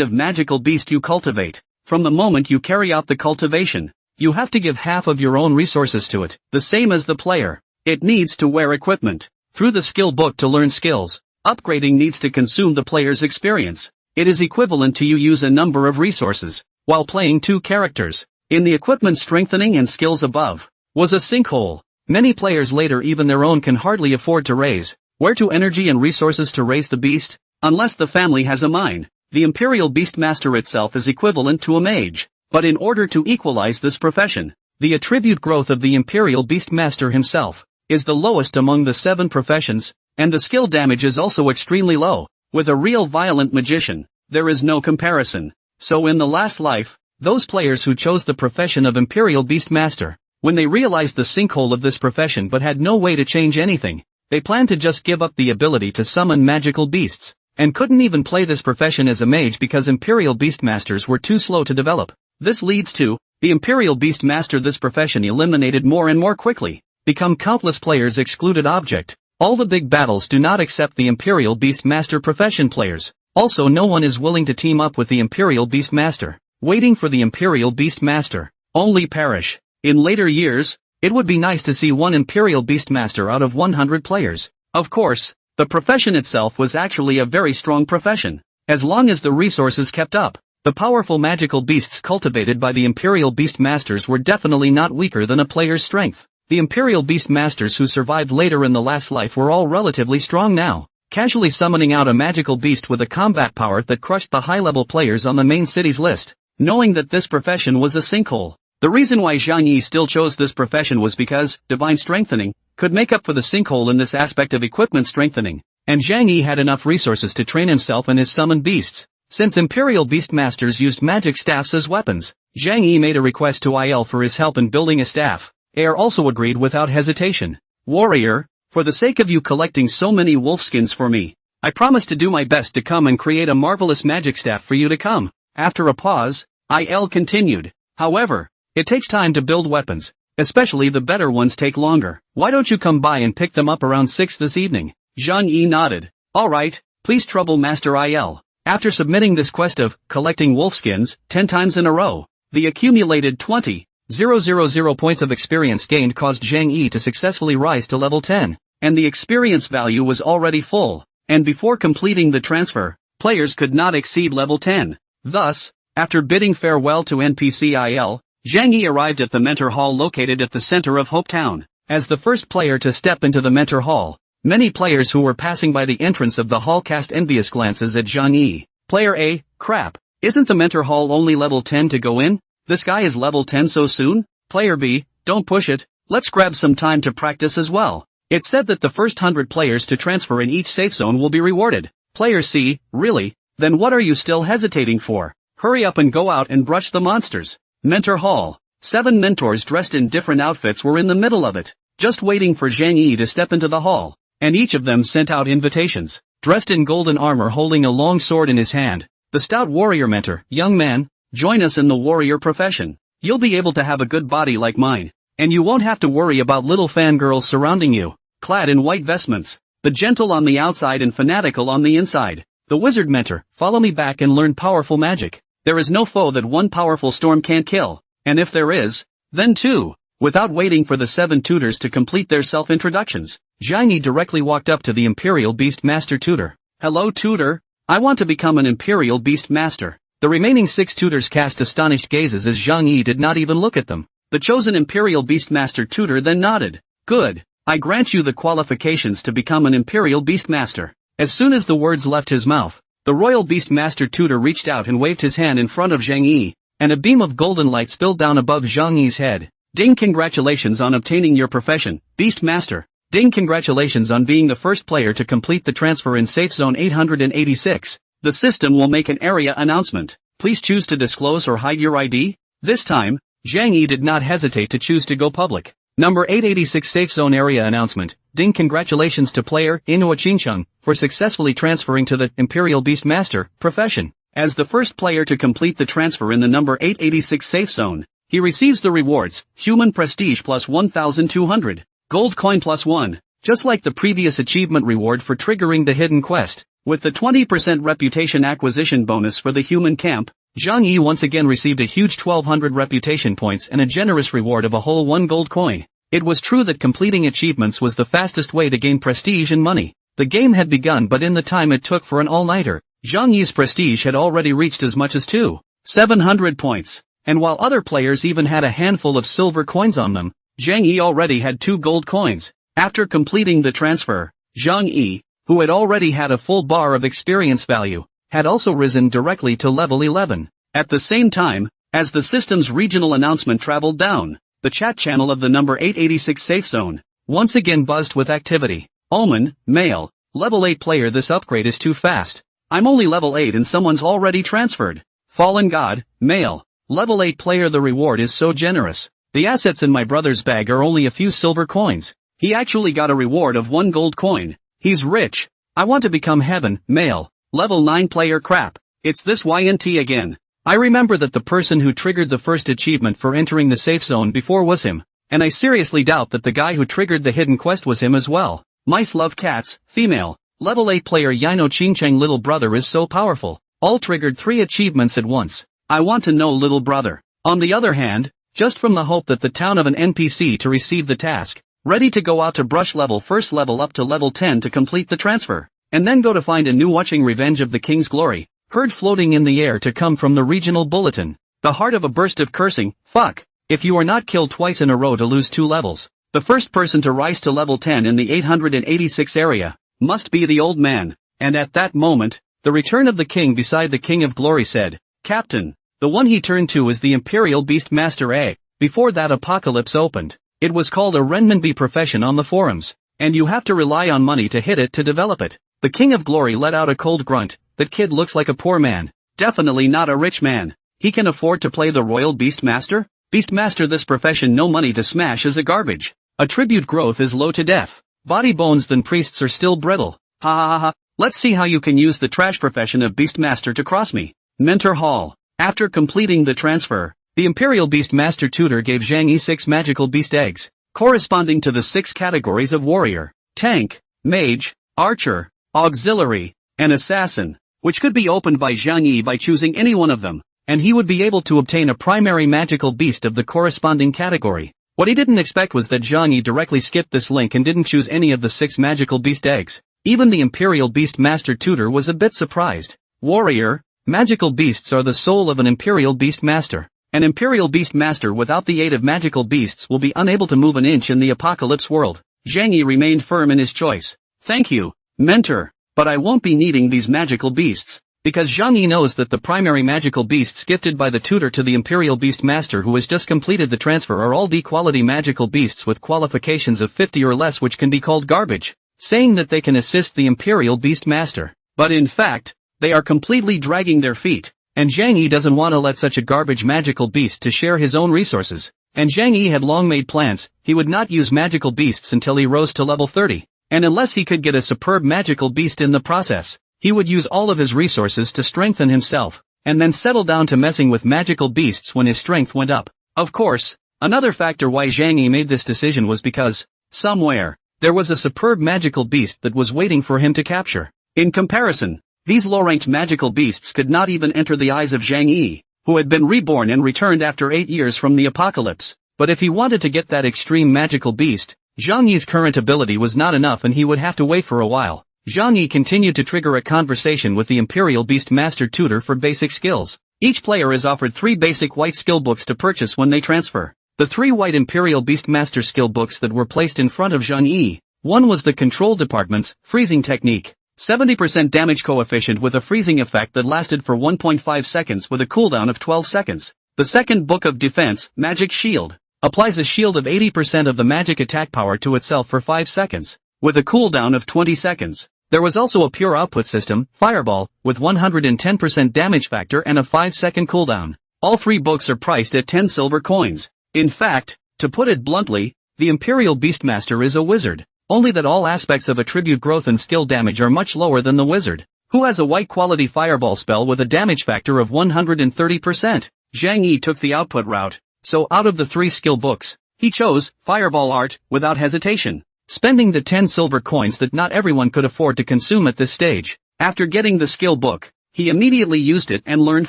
of magical beast you cultivate, from the moment you carry out the cultivation, you have to give half of your own resources to it, the same as the player. It needs to wear equipment. Through the skill book to learn skills. Upgrading needs to consume the player's experience. It is equivalent to you use a number of resources, while playing 2 characters. In the equipment strengthening and skills above, was a sinkhole. Many players later even their own can hardly afford to raise. Where to energy and resources to raise the beast? Unless the family has a mine. The Imperial Beast Master itself is equivalent to a mage. But in order to equalize this profession, the attribute growth of the Imperial Beast Master himself is the lowest among the 7 professions. And the skill damage is also extremely low. With a real violent magician, there is no comparison. So in the last life, those players who chose the profession of Imperial Beast Master, when they realized the sinkhole of this profession but had no way to change anything, they planned to just give up the ability to summon magical beasts, and couldn't even play this profession as a mage because Imperial Beast Masters were too slow to develop. This leads to, the Imperial Beast Master this profession eliminated more and more quickly, become countless players excluded object. All the big battles do not accept the Imperial Beast Master profession players. Also no one is willing to team up with the Imperial Beast Master. Waiting for the Imperial Beast Master. Only perish. In later years, it would be nice to see one Imperial Beast Master out of 100 players. Of course, the profession itself was actually a very strong profession. As long as the resources kept up, the powerful magical beasts cultivated by the Imperial Beast Masters were definitely not weaker than a player's strength. The Imperial Beast Masters who survived later in the last life were all relatively strong now. casually summoning out a magical beast with a combat power that crushed the high-level players on the main city's list. Knowing that this profession was a sinkhole. The reason why Zhang Yi still chose this profession was because divine strengthening could make up for the sinkhole in this aspect of equipment strengthening, and Zhang Yi had enough resources to train himself and his summoned beasts. Since Imperial Beastmasters used magic staffs as weapons, Zhang Yi made a request to Il for his help in building a staff. Air also agreed without hesitation. Warrior, for the sake of you collecting so many wolfskins for me, I promise to do my best to come and create a marvelous magic staff for you to come. After a pause, Il continued. However, it takes time to build weapons, especially the better ones take longer. Why don't you come by and pick them up around 6 this evening? Zhang Yi nodded. Alright, please trouble Master Il. After submitting this quest of collecting wolfskins 10 times in a row, the accumulated 20,000 points of experience gained caused Zhang Yi to successfully rise to level 10, and the experience value was already full, and before completing the transfer, players could not exceed level 10. Thus, after bidding farewell to NPC Il, Zhang Yi arrived at the Mentor Hall located at the center of Hope Town. As the first player to step into the Mentor Hall, many players who were passing by the entrance of the hall cast envious glances at Zhang Yi. Player A, crap, isn't the Mentor Hall only level 10 to go in? This guy is level 10 so soon? Player B, don't push it, let's grab some time to practice as well. It's said that the first 100 players to transfer in each safe zone will be rewarded. Player C, really? Then what are you still hesitating for? Hurry up and go out and brush the monsters. Mentor Hall. 7 mentors dressed in different outfits were in the middle of it, just waiting for Zhang Yi to step into the hall, and each of them sent out invitations. Dressed in golden armor holding a long sword in his hand, the stout warrior mentor, young man, join us in the warrior profession. You'll be able to have a good body like mine, and you won't have to worry about little fangirls surrounding you, clad in white vestments, the gentle on the outside and fanatical on the inside. The wizard mentor, follow me back and learn powerful magic. There is no foe that one powerful storm can't kill, and if there is, then two. Without waiting for the 7 tutors to complete their self-introductions, Zhang Yi directly walked up to the Imperial Beast Master tutor. Hello tutor, I want to become an Imperial Beast Master. The remaining 6 tutors cast astonished gazes as Zhang Yi did not even look at them. The chosen Imperial Beast Master tutor then nodded. Good, I grant you the qualifications to become an Imperial Beast Master. As soon as the words left his mouth, the Royal Beast Master tutor reached out and waved his hand in front of Zhang Yi, and a beam of golden light spilled down above Zhang Yi's head. Ding, congratulations on obtaining your profession, Beast Master. Ding, congratulations on being the first player to complete the transfer in Safe Zone 886. The system will make an area announcement. Please choose to disclose or hide your ID. This time, Zhang Yi did not hesitate to choose to go public. Number 886 Safe Zone Area Announcement. Ding, congratulations to player Inhwa Qingcheng for successfully transferring to the Imperial Beast Master profession. As the first player to complete the transfer in the number 886 Safe Zone, he receives the rewards, Human Prestige plus 1,200, Gold Coin plus 1, just like the previous achievement reward for triggering the hidden quest. With the 20% reputation acquisition bonus for the human camp, Zhang Yi once again received a huge 1,200 reputation points and a generous reward of a whole 1 gold coin. It was true that completing achievements was the fastest way to gain prestige and money. The game had begun, but in the time it took for an all-nighter, Zhang Yi's prestige had already reached as much as 2,700 points. And while other players even had a handful of silver coins on them, Zhang Yi already had 2 gold coins. After completing the transfer, Zhang Yi, who had already had a full bar of experience value, had also risen directly to level 11. At the same time, as the system's regional announcement traveled down, the chat channel of the number 886 Safe Zone once again buzzed with activity. Omen, male, level 8 player, this upgrade is too fast. I'm only level 8 and someone's already transferred. Fallen God, male, level 8 player, the reward is so generous. The assets in my brother's bag are only a few silver coins. He actually got a reward of 1 gold coin. He's rich. I want to become heaven, male, level 9 player, crap. It's this YNT again. I remember that the person who triggered the first achievement for entering the safe zone before was him, and I seriously doubt that the guy who triggered the hidden quest was him as well. Mice love cats, female, level 8 player, Yino Qingcheng, little brother is so powerful. All triggered 3 achievements at once. I want to know little brother. On the other hand, just from the hope that the town of an NPC to receive the task, ready to go out to brush level, first level up to level 10 to complete the transfer, and then go to find a new watching Revenge of the King's Glory, heard floating in the air to come from the regional bulletin. The heart of a burst of cursing, fuck, if you are not killed twice in a row to lose 2 levels. The first person to rise to level 10 in the 886 area Must be the old man. And at that moment, the return of the king beside the King of Glory said, Captain. The one he turned to is the Imperial Beastmaster A. Before that apocalypse opened, it was called a renminbi profession on the forums, and you have to rely on money to hit it to develop it. The King of Glory let out a cold grunt. That kid looks like a poor man. Definitely not a rich man. He can afford to play the Royal Beastmaster? Beastmaster, this profession no money to smash is a garbage. Attribute growth is low to death. Body bones than priests are still brittle. Ha ha ha ha. Let's see how you can use the trash profession of Beastmaster to cross me. Mentor Hall. After completing the transfer, the Imperial Beastmaster tutor gave Zhang Yi 6 magical beast eggs, corresponding to the 6 categories of warrior, tank, mage, archer, auxiliary, and assassin, which could be opened by Zhang Yi by choosing any one of them, and he would be able to obtain a primary magical beast of the corresponding category. What he didn't expect was that Zhang Yi directly skipped this link and didn't choose any of the 6 magical beast eggs. Even the Imperial Beastmaster tutor was a bit surprised. Warrior, magical beasts are the soul of an Imperial Beastmaster. An Imperial Beastmaster without the aid of magical beasts will be unable to move an inch in the apocalypse world. Zhang Yi remained firm in his choice. Thank you, mentor, but I won't be needing these magical beasts. Because Zhang Yi knows that the primary magical beasts gifted by the tutor to the Imperial Beastmaster who has just completed the transfer are all D-quality magical beasts with qualifications of 50 or less, which can be called garbage, saying that they can assist the Imperial Beastmaster. But in fact, they are completely dragging their feet, and Zhang Yi doesn't want to let such a garbage magical beast to share his own resources. And Zhang Yi had long made plans. He would not use magical beasts until he rose to level 30, and unless he could get a superb magical beast in the process, he would use all of his resources to strengthen himself, and then settle down to messing with magical beasts when his strength went up. Of course, another factor why Zhang Yi made this decision was because, somewhere, there was a superb magical beast that was waiting for him to capture. In comparison, these low-ranked magical beasts could not even enter the eyes of Zhang Yi, who had been reborn and returned after 8 years from the apocalypse. But if he wanted to get that extreme magical beast, Zhang Yi's current ability was not enough and he would have to wait for a while. Zhang Yi continued to trigger a conversation with the Imperial Beastmaster tutor for basic skills. Each player is offered 3 basic white skill books to purchase when they transfer. The 3 white Imperial Beastmaster skill books that were placed in front of Zhang Yi. One was the Control Department's Freezing Technique. 70% damage coefficient with a freezing effect that lasted for 1.5 seconds with a cooldown of 12 seconds. The second book of Defense, Magic Shield, applies a shield of 80% of the magic attack power to itself for 5 seconds, with a cooldown of 20 seconds. There was also a pure output system, Fireball, with 110% damage factor and a 5-second cooldown. All 3 books are priced at 10 silver coins. In fact, to put it bluntly, the Imperial Beastmaster is a wizard, only that all aspects of attribute growth and skill damage are much lower than the wizard, who has a white quality Fireball spell with a damage factor of 130%. Zhang Yi took the output route, so out of the 3 skill books, he chose Fireball Art without hesitation, spending the 10 silver coins that not everyone could afford to consume at this stage. After getting the skill book, he immediately used it and learned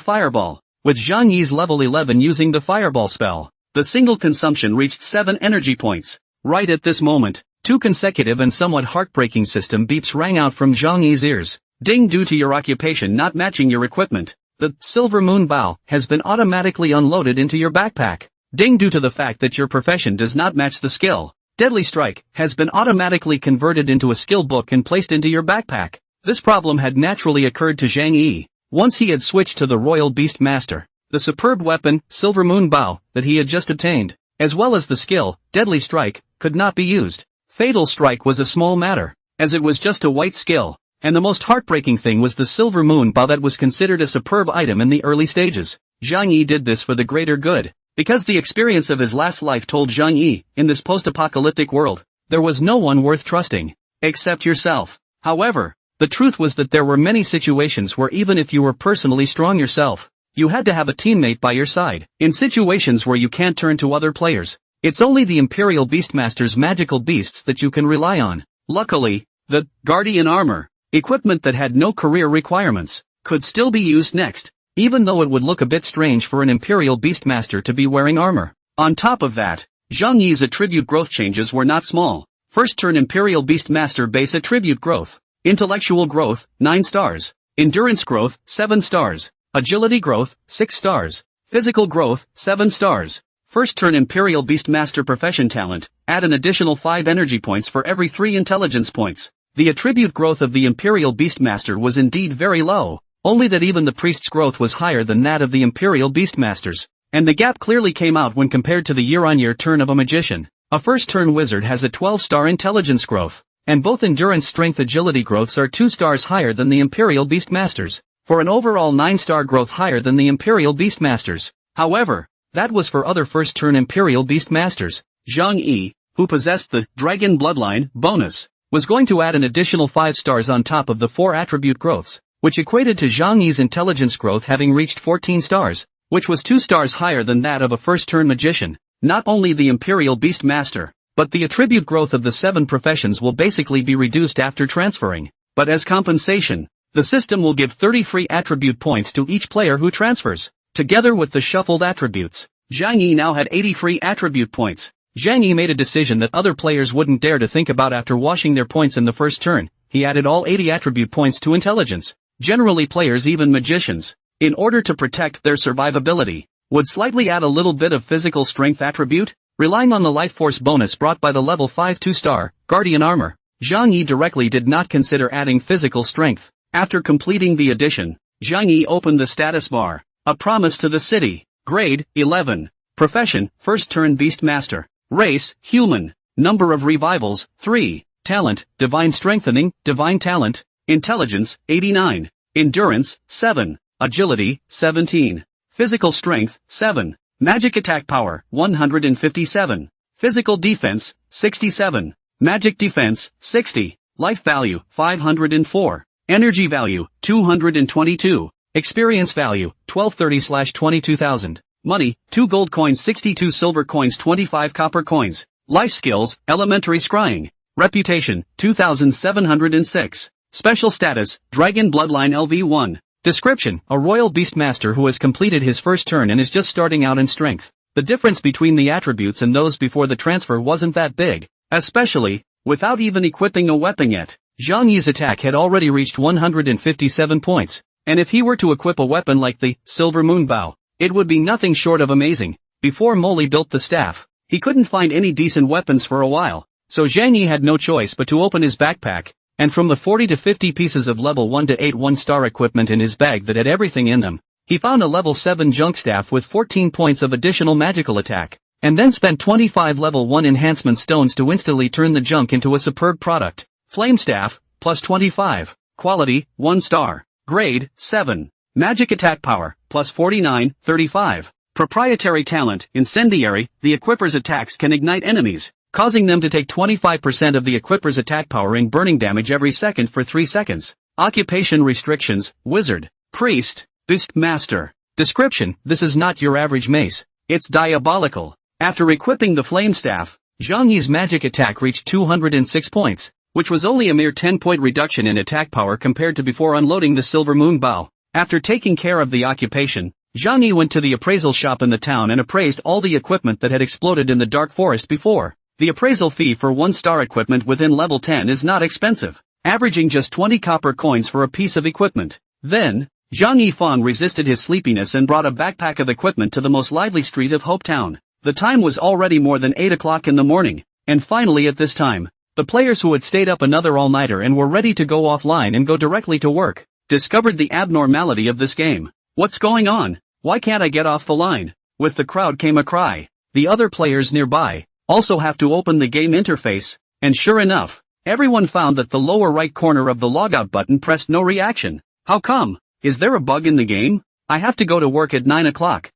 Fireball, with Zhang Yi's level 11 using the Fireball spell. The single consumption reached 7 energy points. Right at this moment, 2 consecutive and somewhat heartbreaking system beeps rang out from Zhang Yi's ears. Ding, due to your occupation not matching your equipment, the Silver Moon Bow has been automatically unloaded into your backpack. Ding, due to the fact that your profession does not match the skill, Deadly Strike has been automatically converted into a skill book and placed into your backpack. This problem had naturally occurred to Zhang Yi once he had switched to the Royal Beastmaster. The superb weapon, Silver Moon Bow, that he had just obtained, as well as the skill, Deadly Strike, could not be used. Fatal Strike was a small matter, as it was just a white skill, and the most heartbreaking thing was the Silver Moon Bow that was considered a superb item in the early stages. Zhang Yi did this for the greater good, because the experience of his last life told Zhang Yi, in this post-apocalyptic world, there was no one worth trusting, except yourself. However, the truth was that there were many situations where even if you were personally strong yourself, you had to have a teammate by your side. In situations where you can't turn to other players, it's only the Imperial Beastmaster's magical beasts that you can rely on. Luckily, the Guardian Armor, equipment that had no career requirements, could still be used next, even though it would look a bit strange for an Imperial Beastmaster to be wearing armor. On top of that, Zhang Yi's attribute growth changes were not small. First turn Imperial Beastmaster base attribute growth. Intellectual growth, 9 stars. Endurance growth, 7 stars. Agility growth, 6 stars. Physical growth, 7 stars. First turn Imperial Beastmaster profession talent, add an additional 5 energy points for every 3 intelligence points. The attribute growth of the Imperial Beastmaster was indeed very low, only that even the priest's growth was higher than that of the Imperial Beastmasters. And the gap clearly came out when compared to the year-on-year turn of a magician. A first-turn wizard has a 12-star intelligence growth, and both endurance strength agility growths are 2 stars higher than the Imperial Beastmasters, for an overall 9-star growth higher than the Imperial Beastmasters. However, that was for other first-turn Imperial Beastmasters. Zhang Yi, who possessed the Dragon Bloodline bonus, was going to add an additional 5 stars on top of the 4 attribute growths, which equated to Zhang Yi's intelligence growth having reached 14 stars, which was 2 stars higher than that of a first-turn magician. Not only the Imperial Beastmaster, but the attribute growth of the 7 professions will basically be reduced after transferring. But as compensation, the system will give 30 free attribute points to each player who transfers. Together with the shuffled attributes, Zhang Yi now had 80 free attribute points. Zhang Yi made a decision that other players wouldn't dare to think about after washing their points in the first turn. He added all 80 attribute points to intelligence. Generally players, even magicians, in order to protect their survivability, would slightly add a little bit of physical strength attribute, relying on the life force bonus brought by the level 5 2-star Guardian Armor. Zhang Yi directly did not consider adding physical strength. After completing the addition, Zhang Yi opened the status bar. A promise to the city. Grade, 11. Profession, first-turn Beastmaster. Race, human. Number of revivals, 3. Talent, divine strengthening, divine talent. Intelligence, 89. Endurance, 7. Agility, 17. Physical strength, 7. Magic attack power, 157. Physical defense, 67. Magic defense, 60. Life value, 504. Energy value, 222. Experience value, 1230/22,000. Money, 2 gold coins, 62 silver coins, 25 copper coins. Life skills, elementary scrying. Reputation, 2706. Special status, Dragon Bloodline LV1. Description, a royal beastmaster who has completed his first turn and is just starting out in strength. The difference between the attributes and those before the transfer wasn't that big, especially, without even equipping a weapon yet. Zhang Yi's attack had already reached 157 points. And if he were to equip a weapon like the Silver Moon Bow, it would be nothing short of amazing. Before Molly built the staff, he couldn't find any decent weapons for a while, so Zhang Yi had no choice but to open his backpack, and from the 40 to 50 pieces of level 1 to 8 1-star equipment in his bag that had everything in them, he found a level 7 junk staff with 14 points of additional magical attack, and then spent 25 level 1 enhancement stones to instantly turn the junk into a superb product. Flame staff, plus 25. Quality, 1 star. Grade, 7. Magic attack power, plus 49, 35. Proprietary talent, incendiary, the equipper's attacks can ignite enemies, causing them to take 25% of the equipper's attack power in burning damage every second for 3 seconds. Occupation restrictions, wizard, priest, beastmaster. Description, this is not your average mace. It's diabolical. After equipping the flame staff, Zhang Yi's magic attack reached 206 points, which was only a mere 10-point reduction in attack power compared to before unloading the Silver Moon Bow. After taking care of the occupation, Zhang Yi went to the appraisal shop in the town and appraised all the equipment that had exploded in the Dark Forest before. The appraisal fee for 1-star equipment within level 10 is not expensive, averaging just 20 copper coins for a piece of equipment. Then, Zhang Yifan resisted his sleepiness and brought a backpack of equipment to the most lively street of Hope Town. The time was already more than 8 o'clock in the morning, and finally at this time, the players who had stayed up another all-nighter and were ready to go offline and go directly to work, discovered the abnormality of this game. What's going on? Why can't I get off the line? With the crowd came a cry. The other players nearby also have to open the game interface, and sure enough, everyone found that the lower right corner of the logout button pressed no reaction. How come? Is there a bug in the game? I have to go to work at 9 o'clock.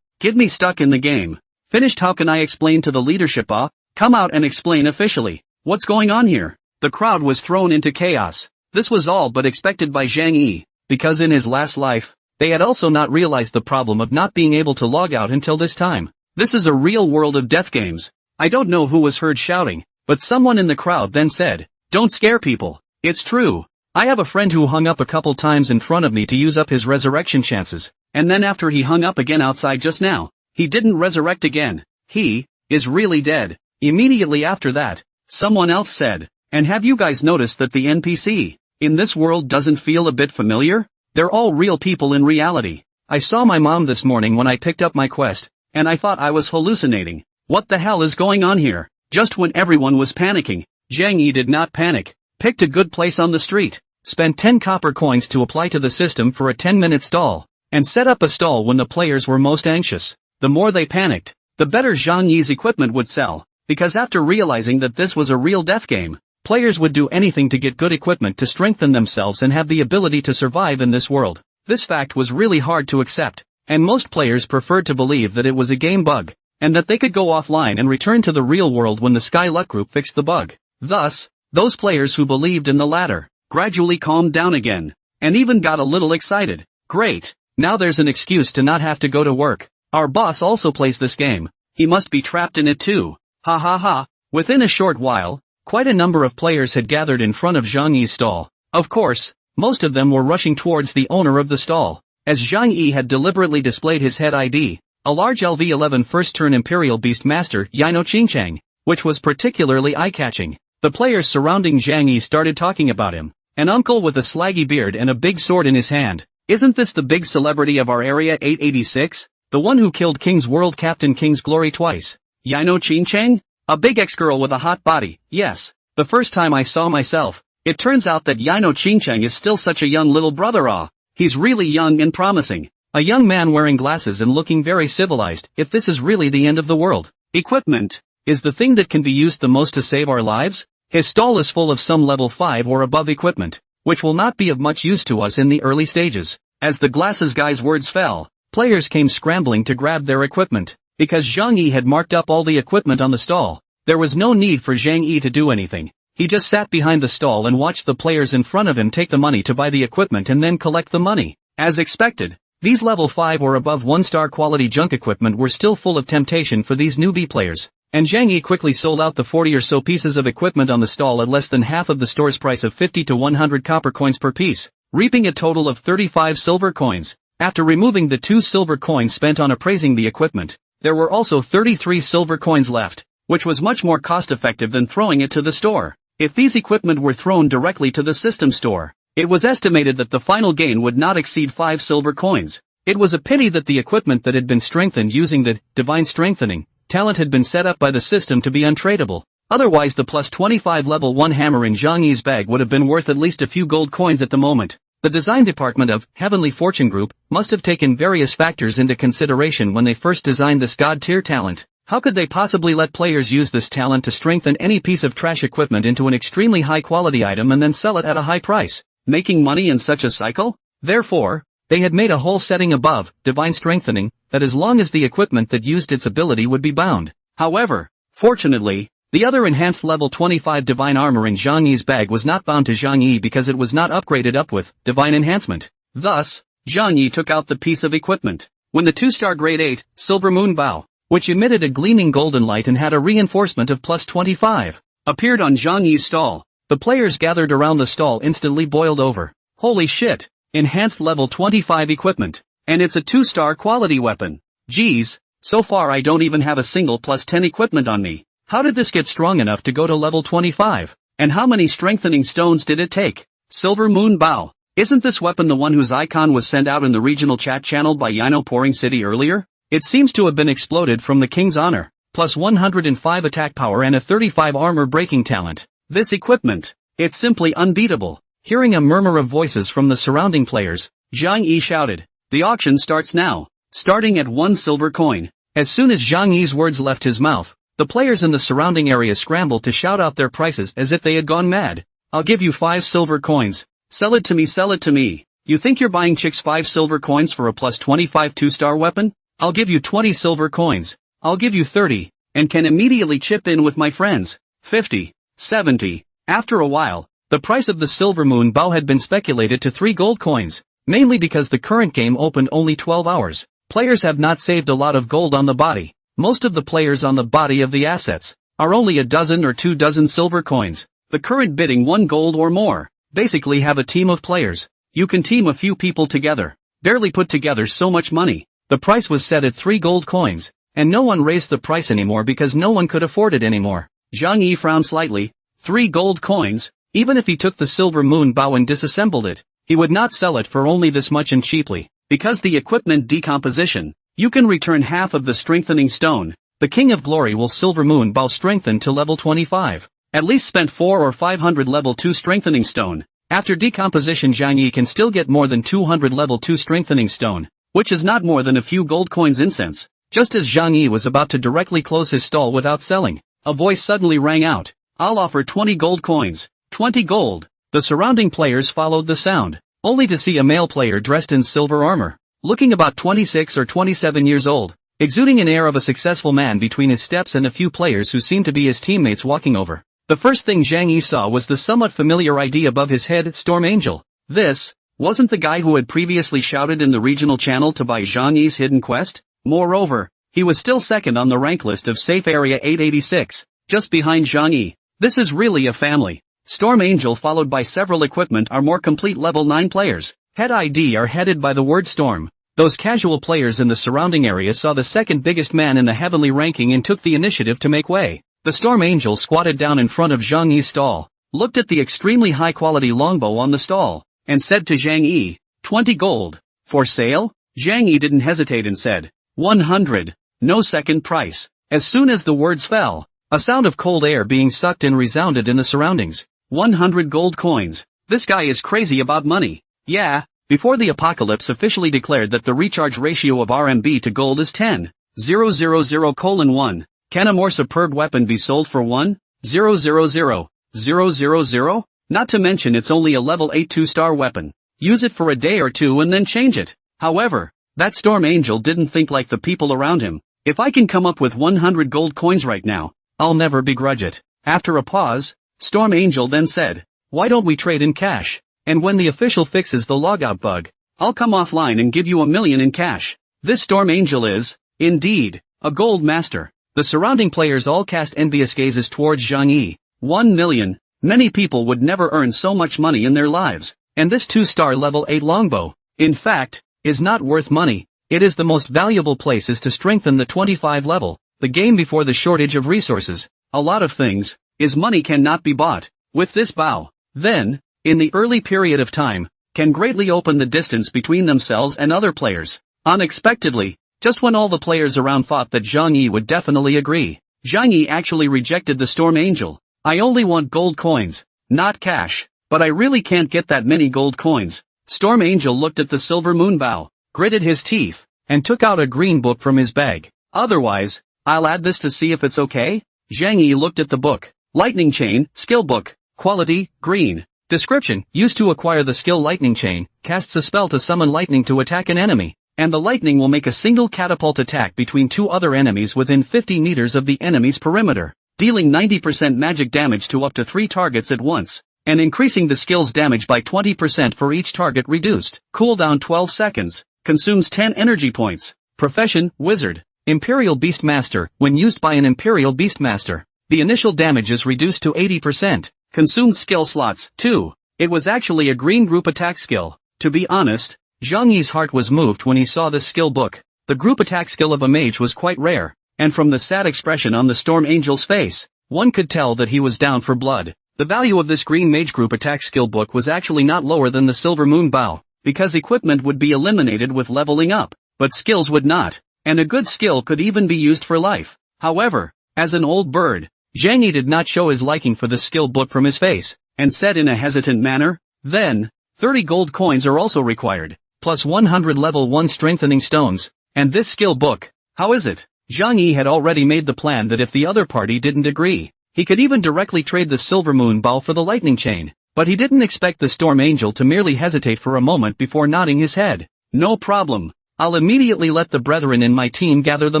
Get me stuck in the game. Finished. How can I explain to the leadership? Come out and explain officially. What's going on here? The crowd was thrown into chaos. This was all but expected by Zhang Yi, because in his last life, they had also not realized the problem of not being able to log out until this time. This is a real world of death games. I don't know who was heard shouting, but someone in the crowd then said, "Don't scare people. It's true. I have a friend who hung up a couple times in front of me to use up his resurrection chances, and then after he hung up again outside just now, he didn't resurrect again. He is really dead." Immediately after that, someone else said, "And have you guys noticed that the NPC in this world doesn't feel a bit familiar? They're all real people in reality. I saw my mom this morning when I picked up my quest, and I thought I was hallucinating. What the hell is going on here?" Just when everyone was panicking, Zhang Yi did not panic. Picked a good place on the street, spent 10 copper coins to apply to the system for a 10-minute stall, and set up a stall when the players were most anxious. The more they panicked, the better Zhang Yi's equipment would sell, because after realizing that this was a real death game, players would do anything to get good equipment to strengthen themselves and have the ability to survive in this world. This fact was really hard to accept, and most players preferred to believe that it was a game bug, and that they could go offline and return to the real world when the Sky Luck Group fixed the bug. Thus, those players who believed in the latter gradually calmed down again, and even got a little excited. Great, now there's an excuse to not have to go to work. Our boss also plays this game. He must be trapped in it too. Ha ha ha. Within a short while, quite a number of players had gathered in front of Zhang Yi's stall. Of course, most of them were rushing towards the owner of the stall, as Zhang Yi had deliberately displayed his head ID, a large LV11 first-turn Imperial Beast Master Yino Qingchang, which was particularly eye-catching. The players surrounding Zhang Yi started talking about him. An uncle with a slaggy beard and a big sword in his hand. Isn't this the big celebrity of our area 886? The one who killed King's World Captain King's Glory twice? Yino Qingchang? A big ex-girl with a hot body. Yes, the first time I saw myself, it turns out that Yino Qingchang is still such a young little brother. He's really young and promising. A young man wearing glasses and looking very civilized. If this is really the end of the world. Equipment is the thing that can be used the most to save our lives? His stall is full of some level 5 or above equipment, which will not be of much use to us in the early stages. As the glasses guy's words fell, players came scrambling to grab their equipment. Because Zhang Yi had marked up all the equipment on the stall, there was no need for Zhang Yi to do anything. He just sat behind the stall and watched the players in front of him take the money to buy the equipment and then collect the money. As expected, these level 5 or above 1-star quality junk equipment were still full of temptation for these newbie players, and Zhang Yi quickly sold out the 40 or so pieces of equipment on the stall at less than half of the store's price of 50 to 100 copper coins per piece, reaping a total of 35 silver coins. After removing the 2 silver coins spent on appraising the equipment, there were also 33 silver coins left, which was much more cost-effective than throwing it to the store. If these equipment were thrown directly to the system store, it was estimated that the final gain would not exceed 5 silver coins. It was a pity that the equipment that had been strengthened using the Divine Strengthening talent had been set up by the system to be untradeable. Otherwise the plus 25 level 1 hammer in Zhang Yi's bag would have been worth at least a few gold coins at the moment. The design department of Heavenly Fortune Group must have taken various factors into consideration when they first designed this god-tier talent. How could they possibly let players use this talent to strengthen any piece of trash equipment into an extremely high-quality item and then sell it at a high price, making money in such a cycle? Therefore, they had made a whole setting above Divine Strengthening that as long as the equipment that used its ability would be bound. However, fortunately, the other enhanced level 25 Divine Armor in Zhang Yi's bag was not bound to Zhang Yi because it was not upgraded up with Divine Enhancement. Thus, Zhang Yi took out the piece of equipment. When the 2-star grade 8 Silver Moon Bow, which emitted a gleaming golden light and had a reinforcement of plus 25, appeared on Zhang Yi's stall, the players gathered around the stall instantly boiled over. Holy shit! Enhanced level 25 equipment. And it's a 2-star quality weapon. Geez, so far I don't even have a single plus 10 equipment on me. How did this get strong enough to go to level 25? And how many strengthening stones did it take? Silver Moon Bow. Isn't this weapon the one whose icon was sent out in the regional chat channel by Yino Pouring City earlier? It seems to have been exploded from the King's Honor, plus 105 attack power and a 35 armor breaking talent. This equipment, it's simply unbeatable. Hearing a murmur of voices from the surrounding players, Zhang Yi shouted, "The auction starts now, starting at 1 silver coin." As soon as Zhang Yi's words left his mouth, the players in the surrounding area scrambled to shout out their prices as if they had gone mad. "I'll give you 5 silver coins. Sell it to me, sell it to me. You think you're buying chicks 5 silver coins for a plus 25 2-star weapon? I'll give you 20 silver coins. I'll give you 30, and can immediately chip in with my friends. 50, 70. After a while, the price of the Silver Moon Bow had been speculated to 3 gold coins, mainly because the current game opened only 12 hours. Players have not saved a lot of gold on the body. Most of the players on the body of the assets are only a dozen or 2 dozen silver coins. The current bidding 1 gold or more. Basically have a team of players. You can team a few people together. Barely put together so much money. The price was set at 3 gold coins, and no one raised the price anymore because no one could afford it anymore. Zhang Yi frowned slightly. 3 gold coins? Even if he took the Silver Moon Bow and disassembled it, he would not sell it for only this much and cheaply. Because the equipment decomposition, you can return half of the strengthening stone. The King of Glory will Silver Moon Bow strengthen to level 25. At least spent 4 or 500 level 2 strengthening stone. After decomposition Zhang Yi can still get more than 200 level 2 strengthening stone, which is not more than a few gold coins incense. Just as Zhang Yi was about to directly close his stall without selling, a voice suddenly rang out. I'll offer 20 gold coins. 20 gold. The surrounding players followed the sound, only to see a male player dressed in silver armor, looking about 26 or 27 years old, exuding an air of a successful man between his steps and a few players who seemed to be his teammates walking over. The first thing Zhang Yi saw was the somewhat familiar ID above his head, Storm Angel. This wasn't the guy who had previously shouted in the regional channel to buy Zhang Yi's hidden quest. Moreover, he was still second on the rank list of Safe Area 886, just behind Zhang Yi. This is really a family. Storm Angel followed by several equipment are more complete level 9 players. Head ID are headed by the word Storm. Those casual players in the surrounding area saw the second biggest man in the heavenly ranking and took the initiative to make way. The Storm Angel squatted down in front of Zhang Yi's stall, looked at the extremely high-quality longbow on the stall, and said to Zhang Yi, 20 gold. For sale? Zhang Yi didn't hesitate and said, 100. No second price. As soon as the words fell, a sound of cold air being sucked in resounded in the surroundings. 100 gold coins. This guy is crazy about money. Yeah, before the apocalypse officially declared that the recharge ratio of RMB to gold is 10,000:1. Can a more superb weapon be sold for 1,000,000? Not to mention it's only a level 8 2-star weapon. Use it for a day or two and then change it. However, that Storm Angel didn't think like the people around him. If I can come up with 100 gold coins right now, I'll never begrudge it. After a pause, Storm Angel then said, why don't we trade in cash? And when the official fixes the logout bug, I'll come offline and give you 1 million in cash. This Storm Angel is, indeed, a gold master. The surrounding players all cast envious gazes towards Zhang Yi. 1 million. Many people would never earn so much money in their lives. And this 2-star level 8 longbow, in fact, is not worth money. It is the most valuable places to strengthen the 25 level, the game before the shortage of resources. A lot of things, is money cannot be bought. With this bow, then, in the early period of time, can greatly open the distance between themselves and other players. Unexpectedly, just when all the players around thought that Zhang Yi would definitely agree, Zhang Yi actually rejected the Storm Angel. I only want gold coins, not cash, but I really can't get that many gold coins. Storm Angel looked at the silver moon bow, gritted his teeth, and took out a green book from his bag. Otherwise, I'll add this to see if it's okay? Zhang Yi looked at the book. Lightning Chain, Skill Book. Quality, green. Description, used to acquire the skill Lightning Chain, casts a spell to summon lightning to attack an enemy, and the lightning will make a single catapult attack between two other enemies within 50 meters of the enemy's perimeter, dealing 90% magic damage to up to 3 targets at once, and increasing the skill's damage by 20% for each target reduced. Cooldown 12 seconds. Consumes 10 energy points. Profession, Wizard. Imperial Beastmaster. When used by an Imperial Beastmaster, the initial damage is reduced to 80%. Consumes skill slots. 2. It was actually a green group attack skill. To be honest, Zhang Yi's heart was moved when he saw this skill book. The group attack skill of a mage was quite rare, and from the sad expression on the Storm Angel's face, one could tell that he was down for blood. The value of this green mage group attack skill book was actually not lower than the Silver Moon Bow, because equipment would be eliminated with leveling up, but skills would not, and a good skill could even be used for life. However, as an old bird, Zhang Yi did not show his liking for the skill book from his face, and said in a hesitant manner, then, 30 gold coins are also required, plus 100 level 1 strengthening stones, and this skill book. How is it? Zhang Yi had already made the plan that if the other party didn't agree, he could even directly trade the Silver Moon Bow for the Lightning Chain, but he didn't expect the Storm Angel to merely hesitate for a moment before nodding his head. No problem. I'll immediately let the brethren in my team gather the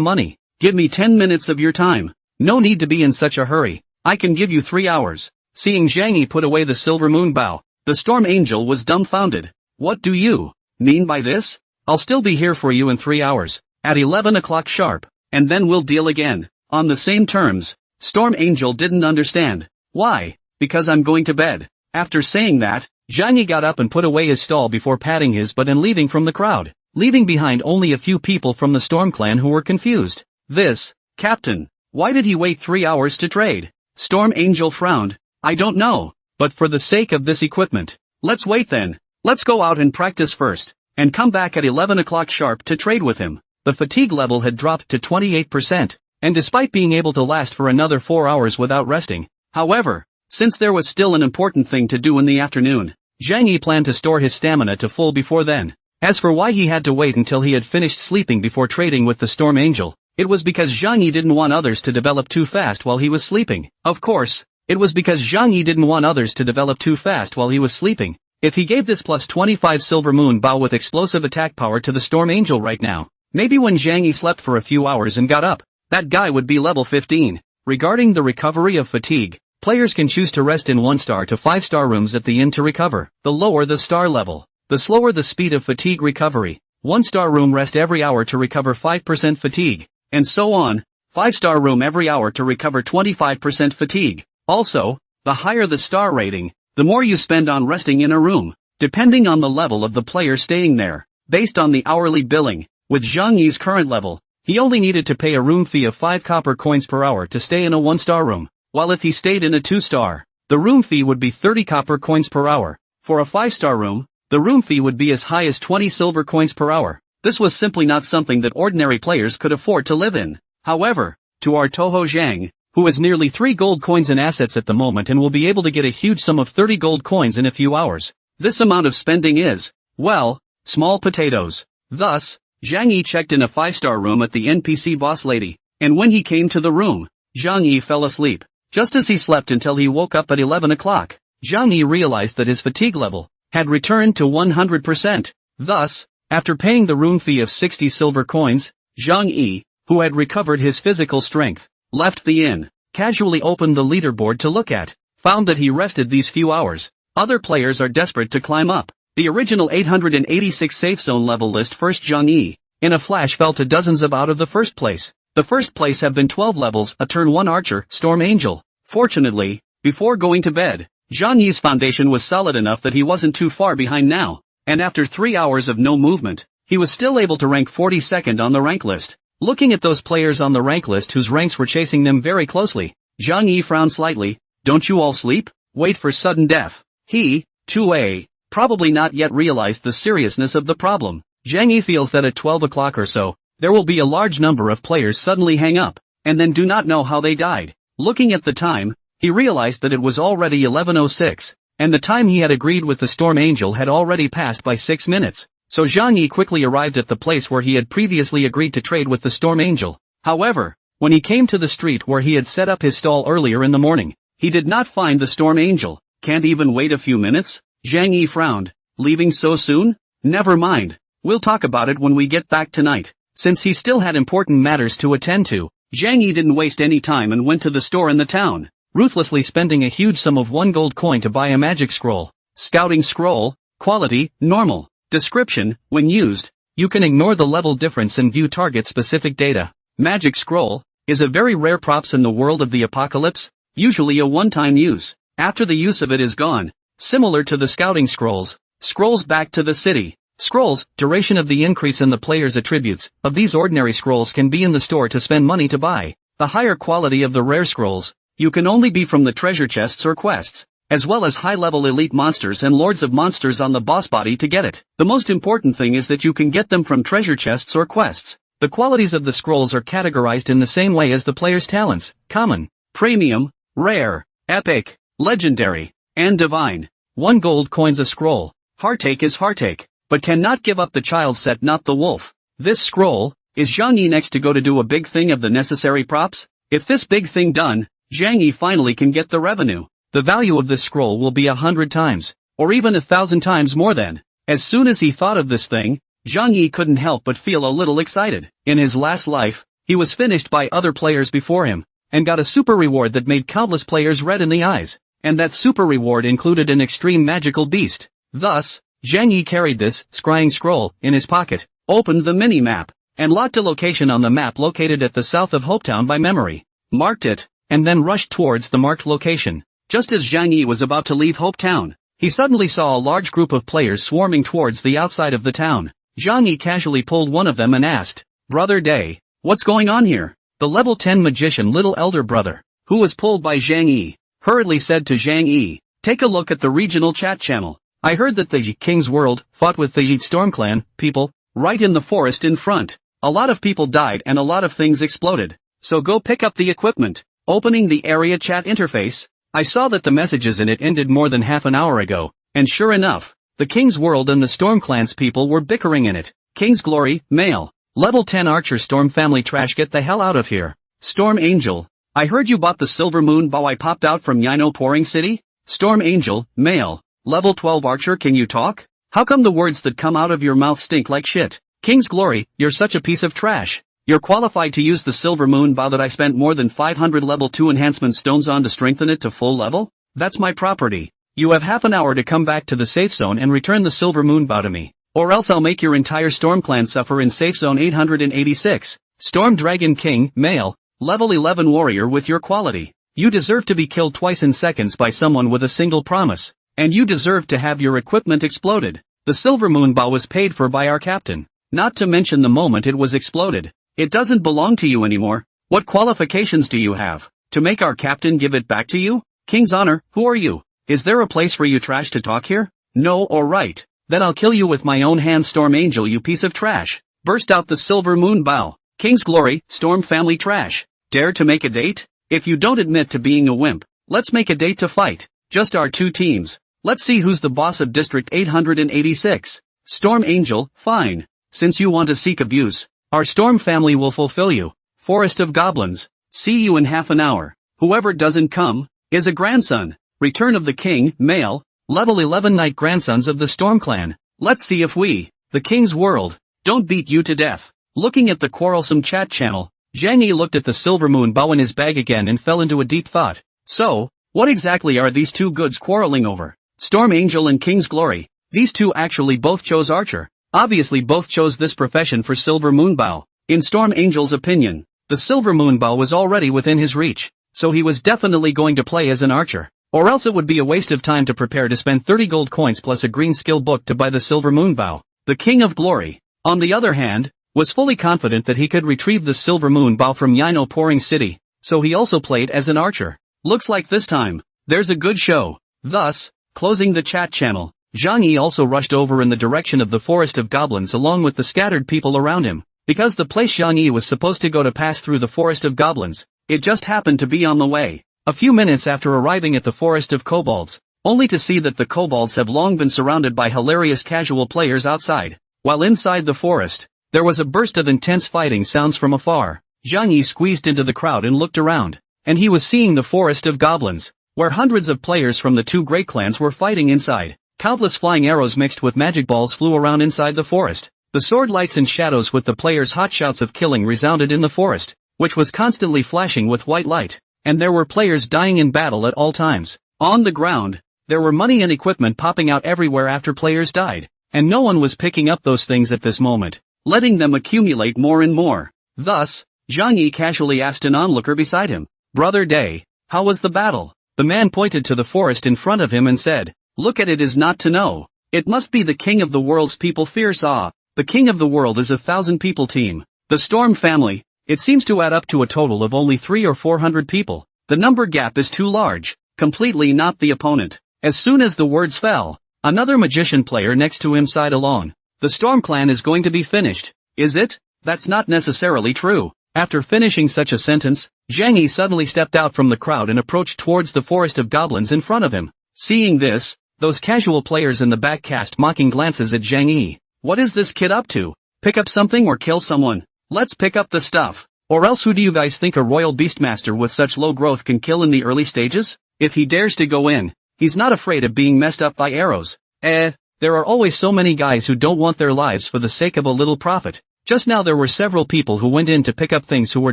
money. Give me 10 minutes of your time. No need to be in such a hurry. I can give you 3 hours. Seeing Zhang Yi put away the Silver Moon Bow, the Storm Angel was dumbfounded. What do you mean by this? I'll still be here for you in 3 hours, at 11 o'clock sharp, and then we'll deal again, on the same terms. Storm Angel didn't understand. Why? Because I'm going to bed. After saying that, Zhang Yi got up and put away his stall before patting his butt and leaving from the crowd, leaving behind only a few people from the Storm Clan who were confused. This, Captain, why did he wait 3 hours to trade? Storm Angel frowned. I don't know, but for the sake of this equipment, let's wait then. Let's go out and practice first, and come back at 11 o'clock sharp to trade with him. The fatigue level had dropped to 28%, and despite being able to last for another 4 hours without resting, However, since there was still an important thing to do in the afternoon, Zhang Yi planned to store his stamina to full before then. As for why he had to wait until he had finished sleeping before trading with the Storm Angel, it was because Zhang Yi didn't want others to develop too fast while he was sleeping. Of course, it was because Zhang Yi didn't want others to develop too fast while he was sleeping. If he gave this plus 25 Silver Moon Bow with explosive attack power to the Storm Angel right now, maybe when Zhang Yi slept for a few hours and got up, that guy would be level 15. Regarding the recovery of fatigue, players can choose to rest in 1-star to 5-star rooms at the inn to recover. The lower the star level, the slower the speed of fatigue recovery. 1-star room rest every hour to recover 5% fatigue, and so on. 5-star room every hour to recover 25% fatigue. Also, the higher the star rating, the more you spend on resting in a room, depending on the level of the player staying there, based on the hourly billing. With Zhang Yi's current level, he only needed to pay a room fee of 5 copper coins per hour to stay in a 1-star room, while if he stayed in a 2-star, the room fee would be 30 copper coins per hour. For a 5-star room, the room fee would be as high as 20 silver coins per hour. This was simply not something that ordinary players could afford to live in. However, to our Toho Zhang, who has nearly 3 gold coins in assets at the moment and will be able to get a huge sum of 30 gold coins in a few hours, this amount of spending is, well, small potatoes. Thus, Zhang Yi checked in a 5-star room at the NPC boss lady, and when he came to the room, Zhang Yi fell asleep. Just as he slept until he woke up at 11 o'clock, Zhang Yi realized that his fatigue level had returned to 100%. Thus, after paying the room fee of 60 silver coins, Zhang Yi, who had recovered his physical strength, left the inn, casually opened the leaderboard to look at, found that he rested these few hours. Other players are desperate to climb up the original 886 safe zone level list. First, Zhang Yi, in a flash, fell to dozens of out of the first place. The first place have been 12 levels, a turn 1 archer, Storm Angel. Fortunately, before going to bed, Zhang Yi's foundation was solid enough that he wasn't too far behind now, and after 3 hours of no movement, he was still able to rank 42nd on the rank list. Looking at those players on the rank list whose ranks were chasing them very closely, Zhang Yi frowned slightly. Don't you all sleep? Wait for sudden death. He, 2A, probably not yet realized the seriousness of the problem. Zhang Yi feels that at 12 o'clock or so, there will be a large number of players suddenly hang up, and then do not know how they died. Looking at the time, he realized that it was already 11:06, and the time he had agreed with the Storm Angel had already passed by 6 minutes. So Zhang Yi quickly arrived at the place where he had previously agreed to trade with the Storm Angel. However, when he came to the street where he had set up his stall earlier in the morning, he did not find the Storm Angel. Can't even wait a few minutes? Zhang Yi frowned. Leaving so soon? Never mind. We'll talk about it when we get back tonight. Since he still had important matters to attend to, Zhang Yi didn't waste any time and went to the store in the town, ruthlessly spending a huge sum of 1 gold coin to buy a magic scroll. Scouting scroll, quality, normal. Description, when used, you can ignore the level difference and view target-specific data. Magic scroll is a very rare props in the world of the apocalypse, usually a one-time use. After the use of it is gone, similar to the scouting scrolls, scrolls back to the city. Scrolls, duration of the increase in the player's attributes of these ordinary scrolls can be in the store to spend money to buy. The higher quality of the rare scrolls, you can only be from the treasure chests or quests, as well as high-level elite monsters and lords of monsters on the boss body to get it. The most important thing is that you can get them from treasure chests or quests. The qualities of the scrolls are categorized in the same way as the player's talents: common, premium, rare, epic, legendary, and divine. 1 gold coins a scroll. Heartache is heartache, but cannot give up the child set not the wolf. This scroll, is Zhang Yi next to go to do a big thing of the necessary props? If this big thing done, Zhang Yi finally can get the revenue. The value of this scroll will be 100 times, or even 1,000 times more than. As soon as he thought of this thing, Zhang Yi couldn't help but feel a little excited. In his last life, he was finished by other players before him, and got a super reward that made countless players red in the eyes. And that super reward included an extreme magical beast. Thus, Zhang Yi carried this scrying scroll in his pocket, opened the mini-map, and locked a location on the map located at the south of Hopetown by memory, marked it, and then rushed towards the marked location. Just as Zhang Yi was about to leave Hopetown, he suddenly saw a large group of players swarming towards the outside of the town. Zhang Yi casually pulled one of them and asked, "Brother Day, what's going on here?" The level 10 magician little elder brother, who was pulled by Zhang Yi, hurriedly said to Zhang Yi, "Take a look at the regional chat channel. I heard that the King's World fought with the Storm Clan people, right in the forest in front. A lot of people died and a lot of things exploded. So go pick up the equipment." Opening the area chat interface, I saw that the messages in it ended more than half an hour ago, and sure enough, the King's World and the Storm Clan's people were bickering in it. King's Glory, male. Level 10 Archer Storm Family Trash, get the hell out of here. Storm Angel, I heard you bought the Silver Moon bow I popped out from Yino Pouring City? Storm Angel, male. Level 12 Archer, can you talk? How come the words that come out of your mouth stink like shit? King's Glory, you're such a piece of trash. You're qualified to use the Silver Moon bow that I spent more than 500 level 2 enhancement stones on to strengthen it to full level? That's my property. You have half an hour to come back to the safe zone and return the Silver Moon bow to me. Or else I'll make your entire Storm Clan suffer in safe zone 886. Storm Dragon King, male, level 11 warrior with your quality. You deserve to be killed twice in seconds by someone with a single promise. And you deserve to have your equipment exploded. The Silver Moon bow was paid for by our captain. Not to mention the moment it was exploded. It doesn't belong to you anymore. What qualifications do you have to make our captain give it back to you? King's Honor, who are you? Is there a place for you trash to talk here? No, or right. Then I'll kill you with my own hand, Storm Angel, you piece of trash. Burst out the Silver Moon bow. King's Glory, Storm Family Trash. Dare to make a date? If you don't admit to being a wimp, let's make a date to fight. Just our two teams. Let's see who's the boss of District 886. Storm Angel, fine. Since you want to seek abuse, our Storm family will fulfill you. Forest of Goblins. See you in half an hour. Whoever doesn't come, is a grandson. Return of the King, male, level 11 Knight Grandsons of the Storm Clan. Let's see if we, the King's World, don't beat you to death. Looking at the quarrelsome chat channel, Zhang Yi looked at the Silver Moon bow in his bag again and fell into a deep thought. So, what exactly are these two goods quarreling over? Storm Angel and King's Glory. These two actually both chose Archer. Obviously both chose this profession for Silver Moon bow. In Storm Angel's opinion, the Silver Moon bow was already within his reach, so he was definitely going to play as an archer. Or else it would be a waste of time to prepare to spend 30 gold coins plus a green skill book to buy the Silver Moon bow. The King of Glory, on the other hand, was fully confident that he could retrieve the Silver Moon bow from Yino Pouring City, so he also played as an archer. Looks like this time, there's a good show. Thus, closing the chat channel, Zhang Yi also rushed over in the direction of the Forest of Goblins along with the scattered people around him. Because the place Zhang Yi was supposed to go to pass through the Forest of Goblins, it just happened to be on the way. A few minutes after arriving at the Forest of Kobolds, only to see that the Kobolds have long been surrounded by hilarious casual players outside. While inside the forest, there was a burst of intense fighting sounds from afar. Zhang Yi squeezed into the crowd and looked around, and he was seeing the Forest of Goblins, where hundreds of players from the two great clans were fighting inside. Countless flying arrows mixed with magic balls flew around inside the forest. The sword lights and shadows with the players' hot shouts of killing resounded in the forest, which was constantly flashing with white light, and there were players dying in battle at all times. On the ground, there were money and equipment popping out everywhere after players died, and no one was picking up those things at this moment, letting them accumulate more and more. Thus, Zhang Yi casually asked an onlooker beside him, "Brother Day, how was the battle?" The man pointed to the forest in front of him and said, "Look at it is not to know. It must be the King of the World's people fierce awe. The King of the World is a 1,000 people team. The Storm family, it seems to add up to a total of only 300 or 400 people. The number gap is too large, completely not the opponent." As soon as the words fell, another magician player next to him sighed along. "The Storm clan is going to be finished, is it? That's not necessarily true." After finishing such a sentence, Zhang Yi suddenly stepped out from the crowd and approached towards the Forest of Goblins in front of him. Seeing this, those casual players in the back cast mocking glances at Zhang Yi. What is this kid up to? Pick up something or kill someone? Let's pick up the stuff. Or else who do you guys think a royal beastmaster with such low growth can kill in the early stages? If he dares to go in, he's not afraid of being messed up by arrows. There are always so many guys who don't want their lives for the sake of a little profit. Just now there were several people who went in to pick up things who were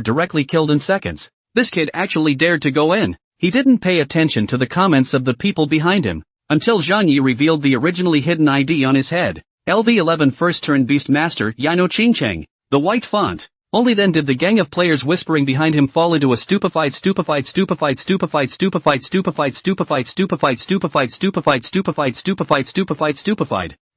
directly killed in seconds. This kid actually dared to go in. He didn't pay attention to the comments of the people behind him, until Zhang Yi revealed the originally hidden ID on his head. LV11 First Turn Beastmaster Yino Chingcheng. The white font. Only then did the gang of players whispering behind him fall into a stupefied.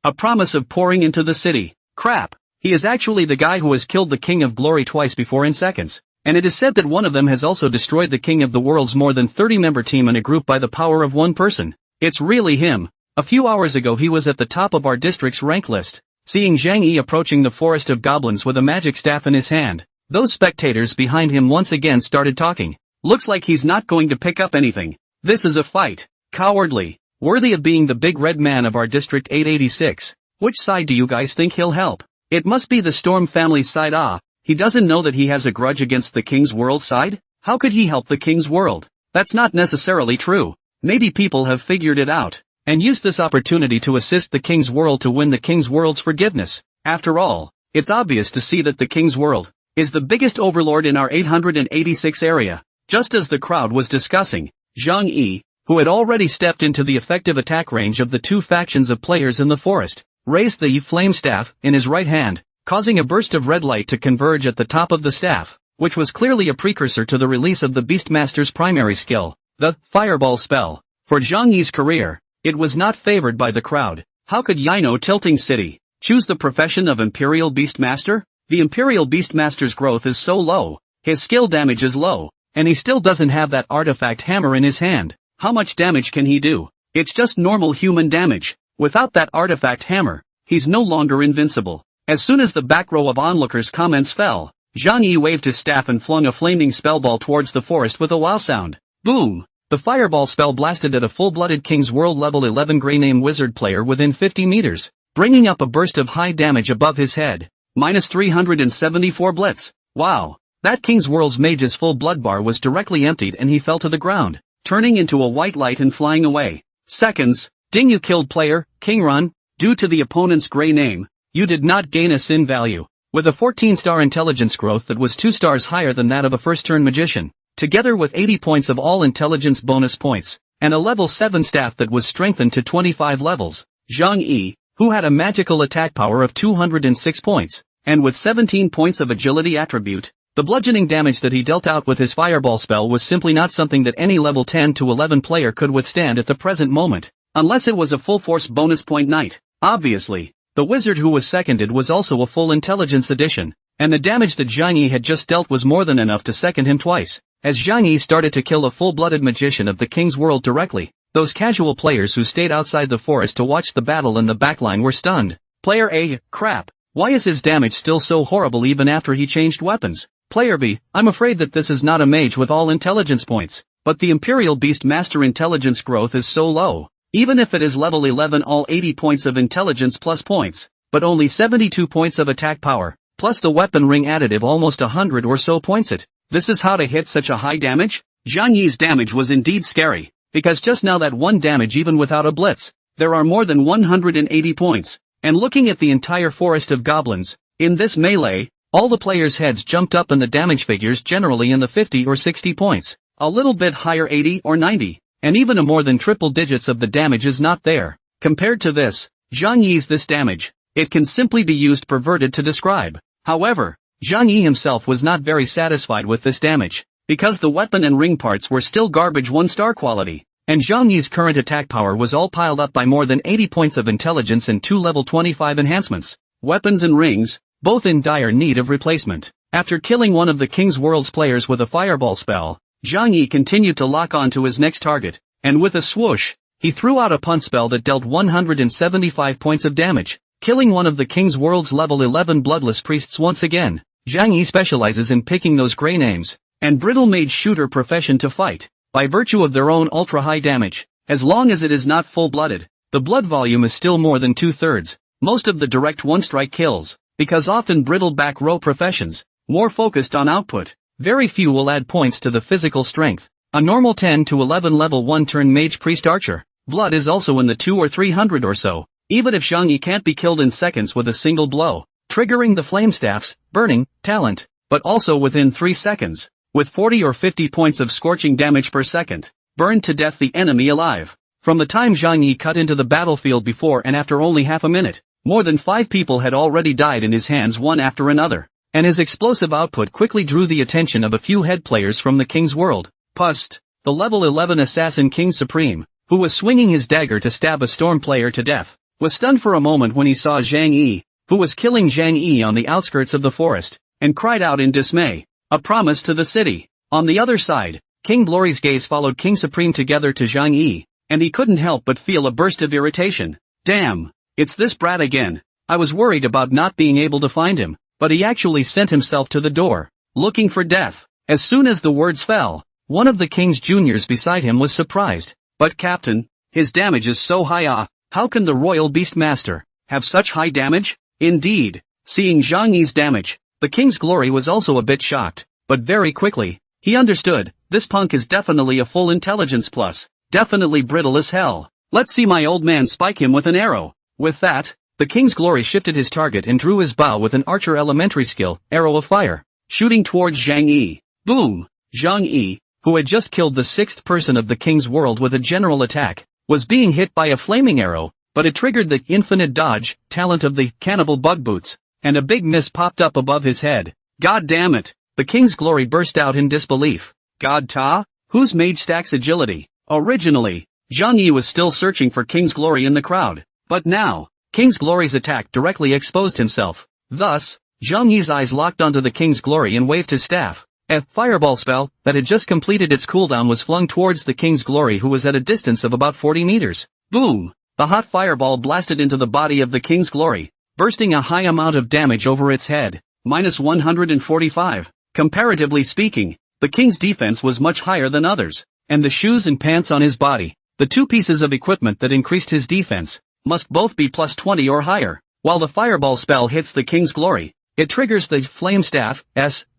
A promise of pouring into the city. Crap. He is actually the guy who has killed the King of Glory twice before in seconds. And it is said that one of them has also destroyed the King of the World's more than 30-member team in a group by the power of one person. It's really him. A few hours ago he was at the top of our district's rank list. Seeing Zhang Yi approaching the Forest of Goblins with a magic staff in his hand, those spectators behind him once again started talking. Looks like he's not going to pick up anything. This is a fight. Cowardly. Worthy of being the big red man of our District 886. Which side do you guys think he'll help? It must be the Storm family's side. He doesn't know that he has a grudge against the King's World side? How could he help the King's World? That's not necessarily true. Maybe people have figured it out, and used this opportunity to assist the King's World to win the King's World's forgiveness. After all, it's obvious to see that the King's World is the biggest overlord in our 886 area. Just as the crowd was discussing, Zhang Yi, who had already stepped into the effective attack range of the two factions of players in the forest, raised the flame staff in his right hand, causing a burst of red light to converge at the top of the staff, which was clearly a precursor to the release of the Beastmaster's primary skill, the Fireball spell. For Zhang Yi's career, it was not favored by the crowd. How could Yino Tilting City choose the profession of Imperial Beastmaster? The Imperial Beastmaster's growth is so low, his skill damage is low, and he still doesn't have that artifact hammer in his hand. How much damage can he do? It's just normal human damage. Without that artifact hammer, he's no longer invincible. As soon as the back row of onlookers' comments fell, Zhang Yi waved his staff and flung a flaming spellball towards the forest with a wow sound. Boom! The fireball spell blasted at a full-blooded King's World level 11 Grey Name Wizard player within 50 meters, bringing up a burst of high damage above his head. Minus 374 blitz. Wow! That King's World's mage's full blood bar was directly emptied and he fell to the ground, turning into a white light and flying away. Seconds. Ding, you killed player, King Run. Due to the opponent's Grey Name, you did not gain a sin value. With a 14-star intelligence growth that was 2 stars higher than that of a first-turn magician, together with 80 points of all intelligence bonus points, and a level 7 staff that was strengthened to 25 levels, Zhang Yi, who had a magical attack power of 206 points, and with 17 points of agility attribute, the bludgeoning damage that he dealt out with his fireball spell was simply not something that any level 10 to 11 player could withstand at the present moment, unless it was a full-force bonus point knight. Obviously, the wizard who was seconded was also a full intelligence addition, and the damage that Zhang Yi had just dealt was more than enough to second him twice. As Zhang Yi started to kill a full-blooded magician of the King's World directly, those casual players who stayed outside the forest to watch the battle in the backline were stunned. Player A, crap, why is his damage still so horrible even after he changed weapons? Player B, I'm afraid that this is not a mage with all intelligence points, but the Imperial Beastmaster intelligence growth is so low. Even if it is level 11 all 80 points of intelligence plus points, but only 72 points of attack power, plus the weapon ring additive almost 100 or so points it. This is how to hit such a high damage? Zhang Yi's damage was indeed scary, because just now that one damage even without a blitz, there are more than 180 points, and looking at the entire forest of goblins, in this melee, all the players' heads jumped up and the damage figures generally in the 50 or 60 points, a little bit higher 80 or 90. And even a more than triple digits of the damage is not there. Compared to this, Zhang Yi's this damage, it can simply be used perverted to describe. However, Zhang Yi himself was not very satisfied with this damage, because the weapon and ring parts were still garbage 1-star quality, and Zhang Yi's current attack power was all piled up by more than 80 points of intelligence and 2 level 25 enhancements. Weapons and rings, both in dire need of replacement. After killing one of the King's World's players with a fireball spell, Zhang Yi continued to lock on to his next target, and with a swoosh, he threw out a punch spell that dealt 175 points of damage, killing one of the King's World's level 11 bloodless priests once again. Zhang Yi specializes in picking those Grey Names and brittle mage shooter profession to fight, by virtue of their own ultra-high damage. As long as it is not full-blooded, the blood volume is still more than 2/3, most of the direct one-strike kills, because often brittle back row professions, more focused on output. Very few will add points to the physical strength. A normal 10 to 11 level 1 turn mage priest archer, blood is also in the 200 or 300 or so, even if Zhang Yi can't be killed in seconds with a single blow, triggering the flame staff's burning talent, but also within 3 seconds, with 40 or 50 points of scorching damage per second, burned to death the enemy alive. From the time Zhang Yi cut into the battlefield before and after only half a minute, more than 5 people had already died in his hands one after another. And his explosive output quickly drew the attention of a few head players from the King's World. Pust, the level 11 assassin King Supreme, who was swinging his dagger to stab a storm player to death, was stunned for a moment when he saw Zhang Yi, who was killing Zhang Yi on the outskirts of the forest, and cried out in dismay, a promise to the city. On the other side, King Glory's gaze followed King Supreme together to Zhang Yi, and he couldn't help but feel a burst of irritation. Damn, it's this brat again. I was worried about not being able to find him. But he actually sent himself to the door, looking for death. As soon as the words fell, One of the king's juniors beside him was surprised. But Captain, his damage is so high. How can the royal beastmaster have such high damage? Indeed. Seeing Zhang Yi's damage, the king's glory was also a bit shocked, but very quickly, he understood, this punk is definitely a full intelligence plus, definitely brittle as hell. Let's see my old man spike him with an arrow. With that, the king's glory shifted his target and drew his bow with an archer elementary skill, arrow of fire, shooting towards Zhang Yi. Boom! Zhang Yi, who had just killed the sixth person of the king's world with a general attack, was being hit by a flaming arrow, but it triggered the infinite dodge talent of the cannibal bug boots, and a big miss popped up above his head. God damn it! The king's glory burst out in disbelief. God ta? Whose mage stacks agility? Originally, Zhang Yi was still searching for king's glory in the crowd, but now, king's glory's attack directly exposed himself. Thus, Zhang Yi's eyes locked onto the king's glory and waved his staff. A fireball spell that had just completed its cooldown was flung towards the king's glory, who was at a distance of about 40 meters. Boom! The hot fireball blasted into the body of the king's glory, bursting a high amount of damage over its head. Minus 145. Comparatively speaking, the king's defense was much higher than others, and the shoes and pants on his body, the two pieces of equipment that increased his defense, must both be plus 20 or higher. While the fireball spell hits the king's glory, it triggers the flame staff,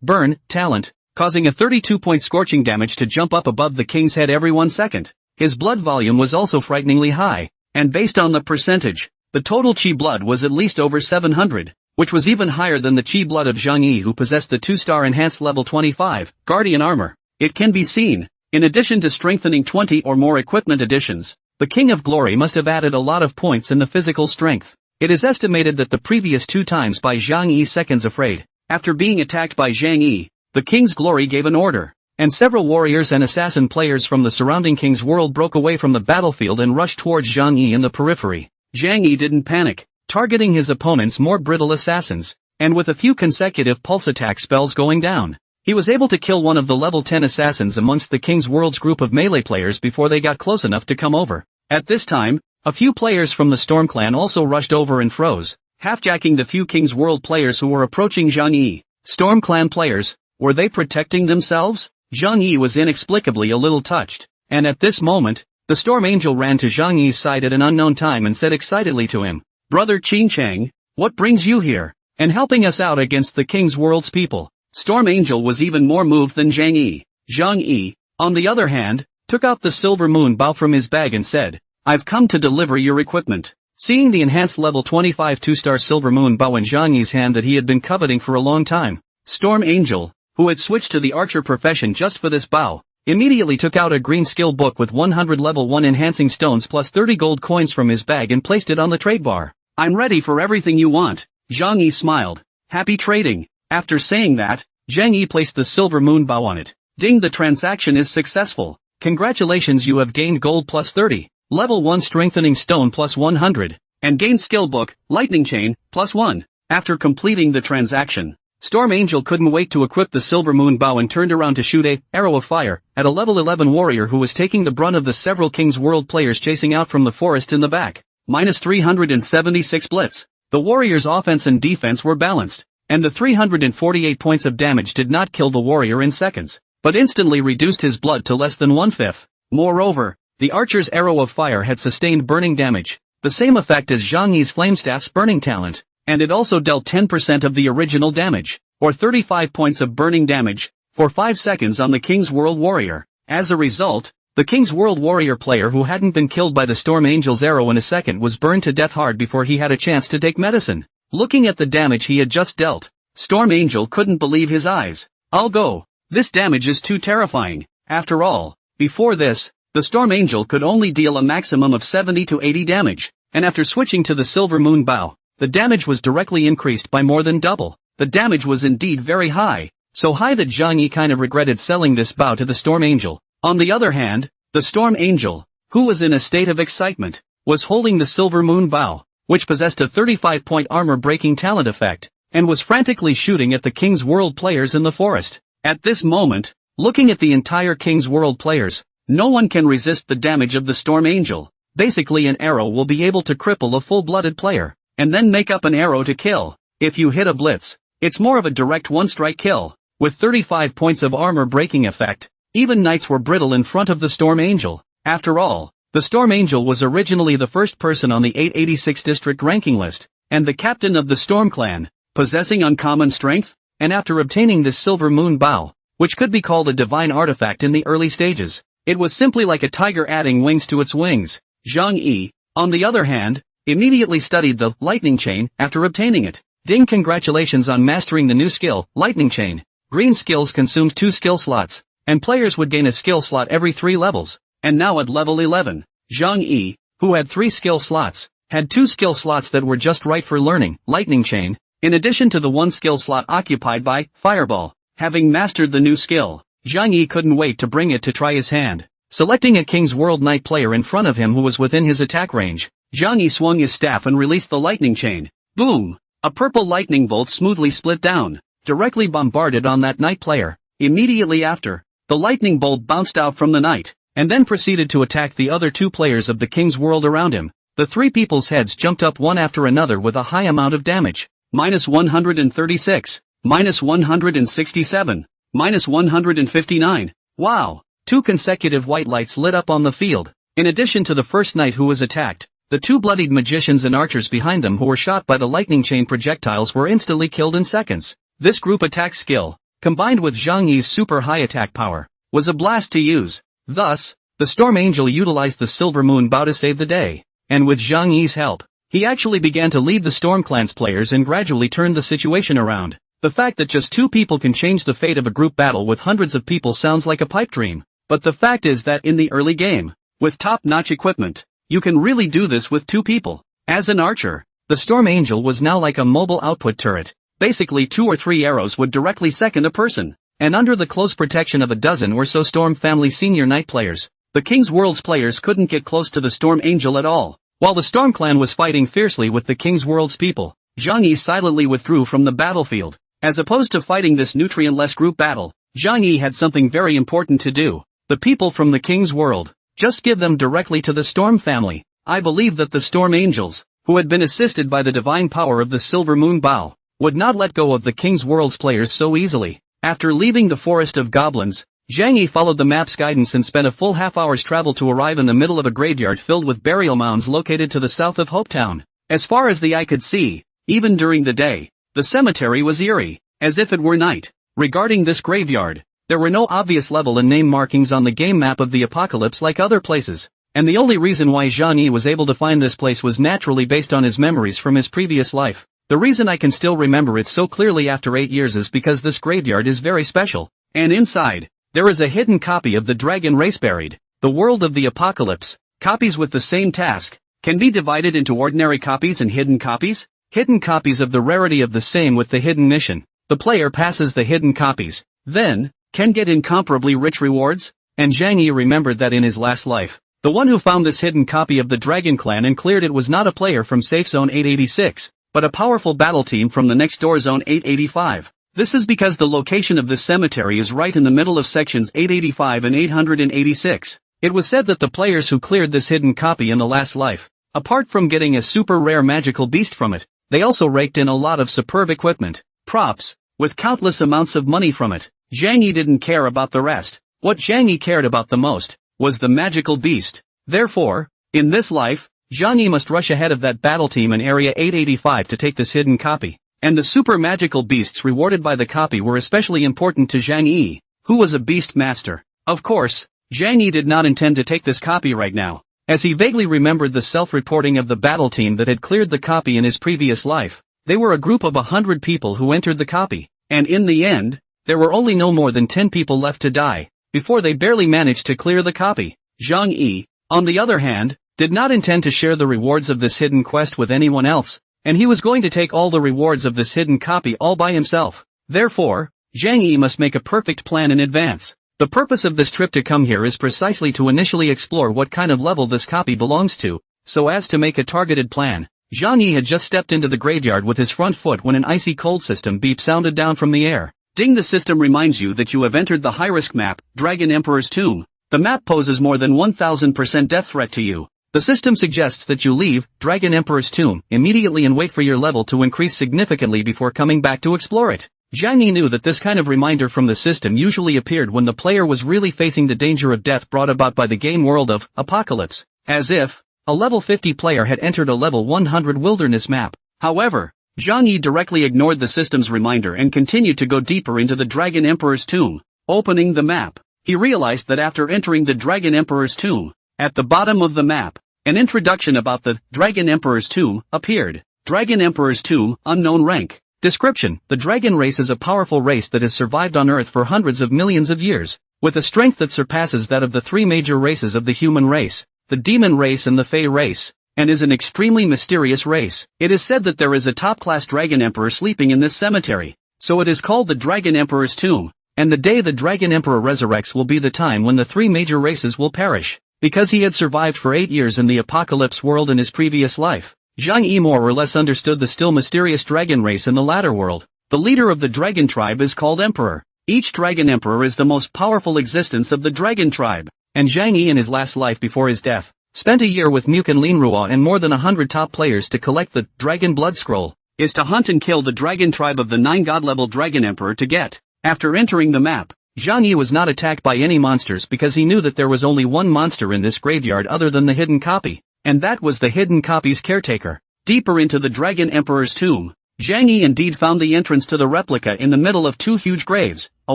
burn, talent, causing a 32-point scorching damage to jump up above the king's head every 1 second. His blood volume was also frighteningly high, and based on the percentage, the total chi blood was at least over 700, which was even higher than the chi blood of Zhang Yi, who possessed the 2-star enhanced level 25, Guardian armor. It can be seen, in addition to strengthening 20 or more equipment additions, the King of Glory must have added a lot of points in the physical strength. It is estimated that the previous 2 times by Zhang Yi seconds afraid, after being attacked by Zhang Yi, the King's Glory gave an order, and several warriors and assassin players from the surrounding King's world broke away from the battlefield and rushed towards Zhang Yi in the periphery. Zhang Yi didn't panic, targeting his opponent's more brittle assassins, and with a few consecutive pulse attack spells going down, he was able to kill one of the level 10 assassins amongst the King's World's group of melee players before they got close enough to come over. At this time, a few players from the Storm Clan also rushed over and froze, half-jacking the few King's World players who were approaching Zhang Yi. Storm Clan players, were they protecting themselves? Zhang Yi was inexplicably a little touched, and at this moment, the Storm Angel ran to Zhang Yi's side at an unknown time and said excitedly to him, "Brother Qing Chang, what brings you here, and helping us out against the King's World's people?" Storm Angel was even more moved than Zhang Yi. Zhang Yi, on the other hand, took out the silver moon bow from his bag and said, "I've come to deliver your equipment." Seeing the enhanced level 25 2-star silver moon bow in Zhang Yi's hand that he had been coveting for a long time, Storm Angel, who had switched to the archer profession just for this bow, immediately took out a green skill book with 100 level 1 enhancing stones plus 30 gold coins from his bag and placed it on the trade bar. "I'm ready for everything you want." Zhang Yi smiled. "Happy trading." After saying that, Zhang Yi placed the silver moon bow on it. "Ding, the transaction is successful. Congratulations, you have gained gold plus 30, level 1 strengthening stone plus 100, and gained skill book, lightning chain, plus 1. After completing the transaction, Storm Angel couldn't wait to equip the silver moon bow and turned around to shoot a arrow of fire at a level 11 warrior who was taking the brunt of the several King's World players chasing out from the forest in the back. Minus 376 blitz. The warrior's offense and defense were balanced, and the 348 points of damage did not kill the warrior in seconds, but instantly reduced his blood to less than 1/5. Moreover, the archer's arrow of fire had sustained burning damage, the same effect as Zhang Yi's flamestaff's burning talent, and it also dealt 10% of the original damage, or 35 points of burning damage, for 5 seconds on the King's World warrior. As a result, the King's World warrior player who hadn't been killed by the Storm Angel's arrow in a second was burned to death hard before he had a chance to take medicine. Looking at the damage he had just dealt, Storm Angel couldn't believe his eyes. "I'll go. This damage is too terrifying." After all, before this, the Storm Angel could only deal a maximum of 70 to 80 damage, and after switching to the Silver Moon Bow, the damage was directly increased by more than double. The damage was indeed very high, so high that Zhang Yi kind of regretted selling this bow to the Storm Angel. On the other hand, the Storm Angel, who was in a state of excitement, was holding the Silver Moon Bow, which possessed a 35-point armor-breaking talent effect, and was frantically shooting at the King's World players in the forest. At this moment, looking at the entire King's World players, no one can resist the damage of the Storm Angel. Basically, an arrow will be able to cripple a full-blooded player, and then make up an arrow to kill. If you hit a blitz, it's more of a direct one-strike kill. With 35 points of armor-breaking effect, Even knights were brittle in front of the Storm Angel. After all, the Storm Angel was originally the first person on the 886 district ranking list, and the captain of the Storm clan, possessing uncommon strength, and after obtaining this Silver Moon Bow, which could be called a divine artifact in the early stages, it was simply like a tiger adding wings to its wings. Zhang Yi, on the other hand, immediately studied the lightning chain after obtaining it. Ding, congratulations on mastering the new skill, lightning chain. Green skills consumed 2 skill slots, and players would gain a skill slot every 3 levels. And now at level 11, Zhang Yi, who had 3 skill slots, had 2 skill slots that were just right for learning lightning chain, in addition to the 1 skill slot occupied by fireball. Having mastered the new skill, Zhang Yi couldn't wait to bring it to try his hand. Selecting a King's World Knight player in front of him who was within his attack range, Zhang Yi swung his staff and released the lightning chain. Boom! A purple lightning bolt smoothly split down, directly bombarded on that knight player. Immediately after, the lightning bolt bounced out from the knight, and then proceeded to attack the other 2 players of the King's World around him. The 3 people's heads jumped up one after another with a high amount of damage. -136, -167, -159. Wow! 2 consecutive white lights lit up on the field. In addition to the first knight who was attacked, the 2 bloodied magicians and archers behind them who were shot by the lightning chain projectiles were instantly killed in seconds. This group attack skill, combined with Zhang Yi's super high attack power, was a blast to use. Thus, the Storm Angel utilized the Silver Moon Bow to save the day, and with Zhang Yi's help, he actually began to lead the Storm Clan's players and gradually turned the situation around. The fact that just 2 people can change the fate of a group battle with hundreds of people sounds like a pipe dream, but the fact is that in the early game, with top-notch equipment, you can really do this with 2 people. As an archer, the Storm Angel was now like a mobile output turret. Basically 2 or 3 arrows would directly second a person, and under the close protection of a dozen or so Storm family senior knight players, the King's World's players couldn't get close to the Storm Angel at all. While the Storm Clan was fighting fiercely with the King's World's people, Zhang Yi silently withdrew from the battlefield. As opposed to fighting this nutrient-less group battle, Zhang Yi had something very important to do. The people from the King's World, just give them directly to the Storm family. I believe that the Storm Angels, who had been assisted by the divine power of the Silver Moon Bow, would not let go of the King's World's players so easily. After leaving the Forest of Goblins, Zhang Yi followed the map's guidance and spent a full half-hour's travel to arrive in the middle of a graveyard filled with burial mounds located to the south of Hopetown. As far as the eye could see, even during the day, the cemetery was eerie, as if it were night. Regarding this graveyard, there were no obvious level and name markings on the game map of the apocalypse like other places, and the only reason why Zhang Yi was able to find this place was naturally based on his memories from his previous life. The reason I can still remember it so clearly after 8 years is because this graveyard is very special, and inside, there is a hidden copy of the dragon race buried. The world of the apocalypse, copies with the same task, can be divided into ordinary copies and hidden copies. Hidden copies of the rarity of the same with the hidden mission. The player passes the hidden copies, then, can get incomparably rich rewards, and Zhang Yi remembered that in his last life, the one who found this hidden copy of the Dragon Clan and cleared it was not a player from Safe Zone 886, but a powerful battle team from the next door Zone 885. This is because the location of this cemetery is right in the middle of sections 885 and 886. It was said that the players who cleared this hidden copy in the last life, apart from getting a super rare magical beast from it, they also raked in a lot of superb equipment, props, with countless amounts of money from it. Zhang Yi didn't care about the rest. What Zhang Yi cared about the most was the magical beast. Therefore, in this life, Zhang Yi must rush ahead of that battle team in Area 885 to take this hidden copy. And the super magical beasts rewarded by the copy were especially important to Zhang Yi, who was a beast master. Of course, Zhang Yi did not intend to take this copy right now, as he vaguely remembered the self-reporting of the battle team that had cleared the copy in his previous life. They were a group of 100 people who entered the copy, and in the end, there were only no more than 10 people left to die, before they barely managed to clear the copy. Zhang Yi, on the other hand, did not intend to share the rewards of this hidden quest with anyone else, and he was going to take all the rewards of this hidden copy all by himself. Therefore, Zhang Yi must make a perfect plan in advance. The purpose of this trip to come here is precisely to initially explore what kind of level this copy belongs to, so as to make a targeted plan. Zhang Yi had just stepped into the graveyard with his front foot when an icy cold system beep sounded down from the air. Ding! The system reminds you that you have entered the high-risk map, Dragon Emperor's Tomb. The map poses more than 1000% death threat to you. The system suggests that you leave Dragon Emperor's Tomb immediately and wait for your level to increase significantly before coming back to explore it. Zhang Yi knew that this kind of reminder from the system usually appeared when the player was really facing the danger of death brought about by the game world of Apocalypse, as if a level 50 player had entered a level 100 wilderness map. However, Zhang Yi directly ignored the system's reminder and continued to go deeper into the Dragon Emperor's tomb. Opening the map, he realized that after entering the Dragon Emperor's tomb, at the bottom of the map, an introduction about the Dragon Emperor's tomb appeared. Dragon Emperor's tomb, unknown rank. Description: the dragon race is a powerful race that has survived on Earth for hundreds of millions of years, with a strength that surpasses that of the three major races of the human race, the demon race and the Fey race, and is an extremely mysterious race. It is said that there is a top-class Dragon Emperor sleeping in this cemetery, so it is called the Dragon Emperor's tomb, and the day the Dragon Emperor resurrects will be the time when the three major races will perish. Because he had survived for 8 years in the Apocalypse world in his previous life, Zhang Yi more or less understood the still mysterious dragon race in the latter world. The leader of the dragon tribe is called Emperor. Each dragon emperor is the most powerful existence of the dragon tribe, and Zhang Yi in his last life before his death, spent a year with Muk and Linrua and more than 100 top players to collect the Dragon Blood Scroll, is to hunt and kill the dragon tribe of the 9 god-level dragon emperor to get. After entering the map, Zhang Yi was not attacked by any monsters because he knew that there was only one monster in this graveyard other than the hidden copy, and that was the hidden copy's caretaker. Deeper into the Dragon Emperor's tomb, Zhang Yi indeed found the entrance to the replica in the middle of 2 huge graves, a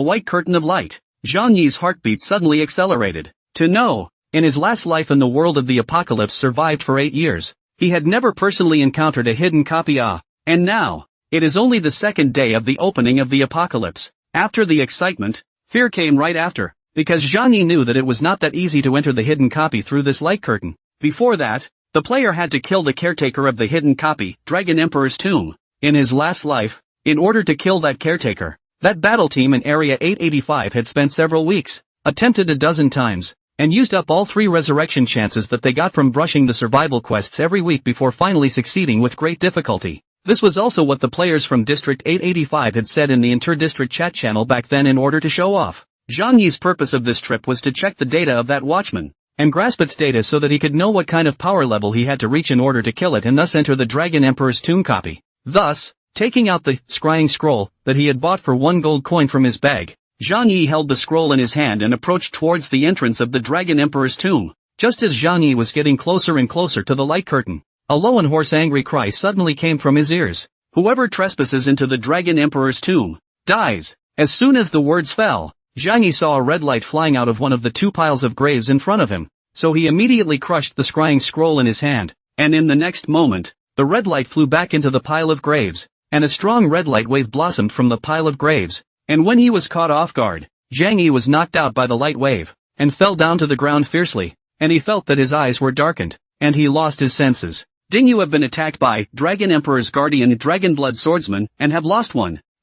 white curtain of light. Zhang Yi's heartbeat suddenly accelerated. To know, in his last life in the world of the Apocalypse survived for 8 years, he had never personally encountered a hidden copy and now, it is only the second day of the opening of the Apocalypse. After the excitement, fear came right after, because Zhang Yi knew that it was not that easy to enter the hidden copy through this light curtain. Before that, the player had to kill the caretaker of the hidden copy, Dragon Emperor's tomb, in his last life. In order to kill that caretaker, that battle team in Area 885 had spent several weeks, attempted a dozen times, and used up all 3 resurrection chances that they got from brushing the survival quests every week before finally succeeding with great difficulty. This was also what the players from District 885 had said in the inter-district chat channel back then in order to show off. Zhang Yi's purpose of this trip was to check the data of that watchman, and grasp its data so that he could know what kind of power level he had to reach in order to kill it and thus enter the Dragon Emperor's tomb copy. Thus, taking out the scrying scroll that he had bought for 1 gold coin from his bag, Zhang Yi held the scroll in his hand and approached towards the entrance of the Dragon Emperor's tomb. Just as Zhang Yi was getting closer and closer to the light curtain, a low and hoarse angry cry suddenly came from his ears. Whoever trespasses into the Dragon Emperor's tomb dies. As soon as the words fell, Zhang Yi saw a red light flying out of one of the 2 piles of graves in front of him, so he immediately crushed the scrying scroll in his hand, and in the next moment, the red light flew back into the pile of graves, and a strong red light wave blossomed from the pile of graves, and when he was caught off guard, Zhang Yi was knocked out by the light wave, and fell down to the ground fiercely, and he felt that his eyes were darkened, and he lost his senses. Ding, you have been attacked by Dragon Emperor's Guardian Dragon Blood Swordsman and have lost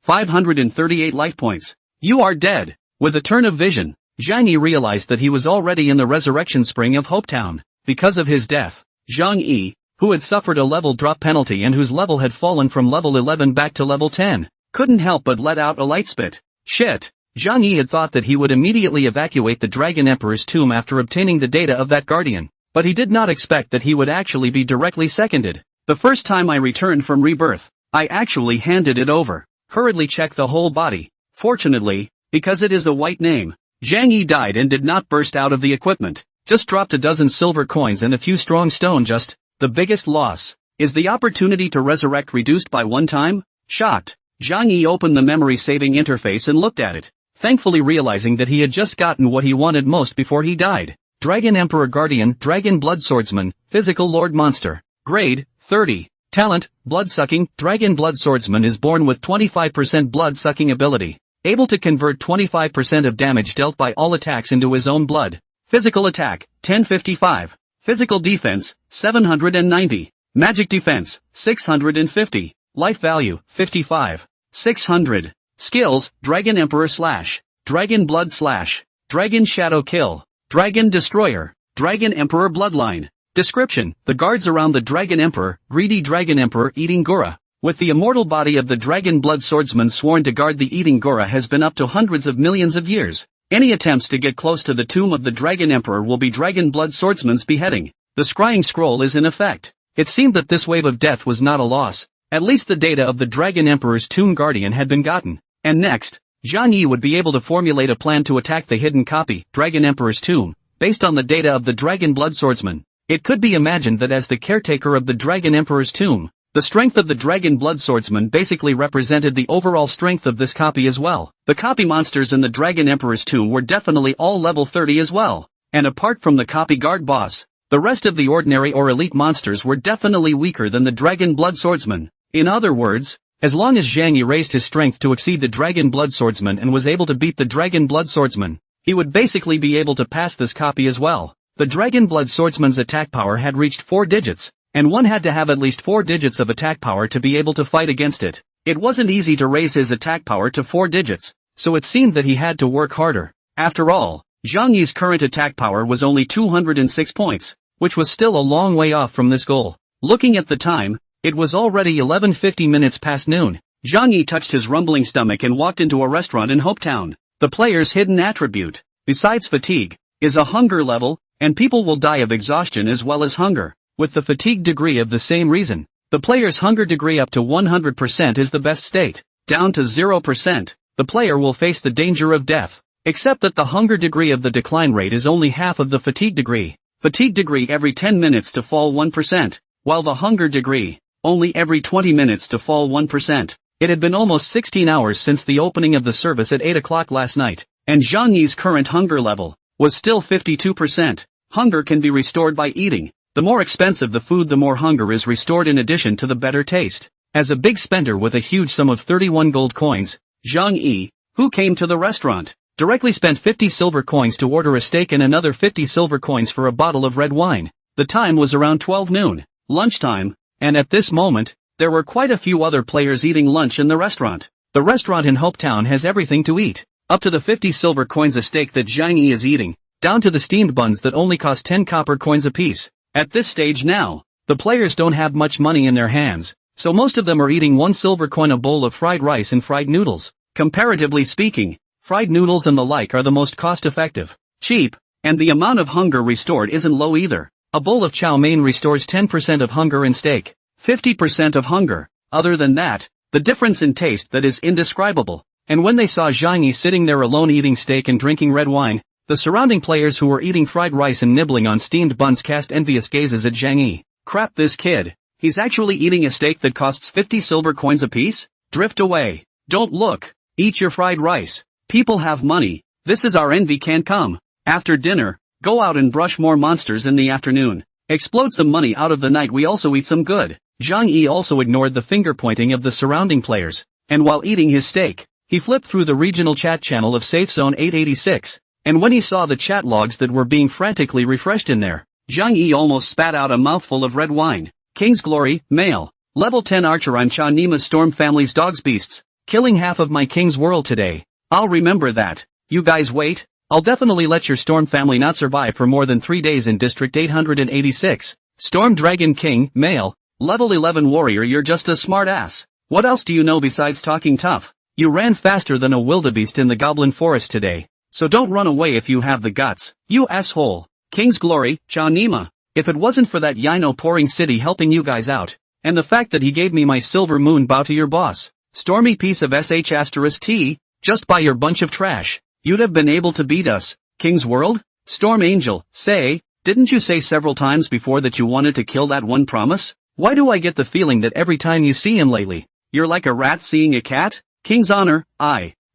538 life points. You are dead. With a turn of vision, Zhang Yi realized that he was already in the resurrection spring of Hopetown. Because of his death, Zhang Yi, who had suffered a level drop penalty and whose level had fallen from level 11 back to level 10, couldn't help but let out a light spit. Shit. Zhang Yi had thought that he would immediately evacuate the Dragon Emperor's tomb after obtaining the data of that guardian, but he did not expect that he would actually be directly seconded. The first time I returned from rebirth, I actually handed it over. Hurriedly check the whole body. Fortunately, because it is a white name, Zhang Yi died and did not burst out of the equipment, just dropped a dozen silver coins and a few strong stone. Just the biggest loss is the opportunity to resurrect reduced by 1 time. Shocked, Zhang Yi opened the memory saving interface and looked at it, thankfully realizing that he had just gotten what he wanted most before he died. Dragon Emperor Guardian Dragon Blood Swordsman, Physical Lord Monster. Grade, 30. Talent, Blood-Sucking. Dragon Blood Swordsman is born with 25% blood-sucking ability, able to convert 25% of damage dealt by all attacks into his own blood. Physical attack, 1055. Physical defense, 790. Magic defense, 650. Life value, 55. 600. Skills, Dragon Emperor Slash, Dragon Blood Slash, Dragon Shadow Kill, Dragon Destroyer, Dragon Emperor Bloodline. Description: the guards around the Dragon Emperor, greedy Dragon Emperor eating Gura, with the immortal body of the Dragon Blood Swordsman sworn to guard the eating Gura has been up to hundreds of millions of years. Any attempts to get close to the tomb of the Dragon Emperor will be Dragon Blood Swordsman's beheading. The scrying scroll is in effect. It seemed that this wave of death was not a loss. At least the data of the Dragon Emperor's tomb guardian had been gotten. And next, Zhang Yi would be able to formulate a plan to attack the hidden copy, Dragon Emperor's tomb, based on the data of the Dragon Blood Swordsman. It could be imagined that as the caretaker of the Dragon Emperor's tomb, the strength of the Dragon Blood Swordsman basically represented the overall strength of this copy as well. The copy monsters in the Dragon Emperor's tomb were definitely all level 30 as well. And apart from the copy guard boss, the rest of the ordinary or elite monsters were definitely weaker than the Dragon Blood Swordsman. In other words, as long as Zhang Yi raised his strength to exceed the Dragon Blood Swordsman and was able to beat the Dragon Blood Swordsman, he would basically be able to pass this copy as well. The Dragon Blood Swordsman's attack power had reached 4 digits, and one had to have at least 4 digits of attack power to be able to fight against it. It wasn't easy to raise his attack power to 4 digits, so it seemed that he had to work harder. After all, Zhang Yi's current attack power was only 206 points, which was still a long way off from this goal. Looking at the time, it was already 11:50 minutes past noon. Zhang Yi touched his rumbling stomach and walked into a restaurant in Hopetown. The player's hidden attribute, besides fatigue, is a hunger level, and people will die of exhaustion as well as hunger. With the fatigue degree of the same reason, the player's hunger degree up to 100% is the best state. Down to 0%, the player will face the danger of death. Except that the hunger degree of the decline rate is only half of the fatigue degree. Fatigue degree every 10 minutes to fall 1%, while the hunger degree, only every 20 minutes to fall 1%. It had been almost 16 hours since the opening of the service at 8 o'clock last night, and Zhang Yi's current hunger level was still 52%. Hunger can be restored by eating. The more expensive the food, the more hunger is restored in addition to the better taste. As a big spender with a huge sum of 31 gold coins, Zhang Yi, who came to the restaurant, directly spent 50 silver coins to order a steak and another 50 silver coins for a bottle of red wine. The time was around 12 noon, lunchtime, and at this moment, there were quite a few other players eating lunch in the restaurant. The restaurant in Hopetown has everything to eat, up to the 50 silver coins a steak that Zhang Yi is eating, down to the steamed buns that only cost 10 copper coins apiece. At this stage now, the players don't have much money in their hands, so most of them are eating 1 silver coin a bowl of fried rice and fried noodles. Comparatively speaking, fried noodles and the like are the most cost-effective, cheap, and the amount of hunger restored isn't low either. A bowl of chow mein restores 10% of hunger in steak, 50% of hunger. Other than that, the difference in taste that is indescribable. And when they saw Zhang Yi sitting there alone eating steak and drinking red wine, the surrounding players who were eating fried rice and nibbling on steamed buns cast envious gazes at Zhang Yi. Crap, this kid. He's actually eating a steak that costs 50 silver coins apiece? Drift away. Don't look. Eat your fried rice. People have money. This is our envy can come. After dinner, go out and brush more monsters in the afternoon. Explode some money out of the night. We also eat some good. Zhang Yi also ignored the finger pointing of the surrounding players, and while eating his steak, he flipped through the regional chat channel of Safe Zone 886. And when he saw the chat logs that were being frantically refreshed in there, Zhang Yi almost spat out a mouthful of red wine. King's Glory, male, level 10 archer. I'm Cha Nima's Storm family's dogs beasts, killing half of my King's world today. I'll remember that. You guys wait, I'll definitely let your Storm family not survive for more than 3 days in District 886. Storm Dragon King, male, level 11 warrior. You're just a smart ass. What else do you know besides talking tough? You ran faster than a wildebeest in the Goblin Forest today. So don't run away if you have the guts, you asshole. King's Glory, Cha Nima. If it wasn't for that Yino pouring city helping you guys out, and the fact that he gave me my silver moon, bow to your boss, stormy piece of sh*t, just by your bunch of trash, you'd have been able to beat us. King's World? Storm Angel, say, didn't you say several times before that you wanted to kill that one promise? Why do I get the feeling that every time you see him lately, you're like a rat seeing a cat? King's Honor,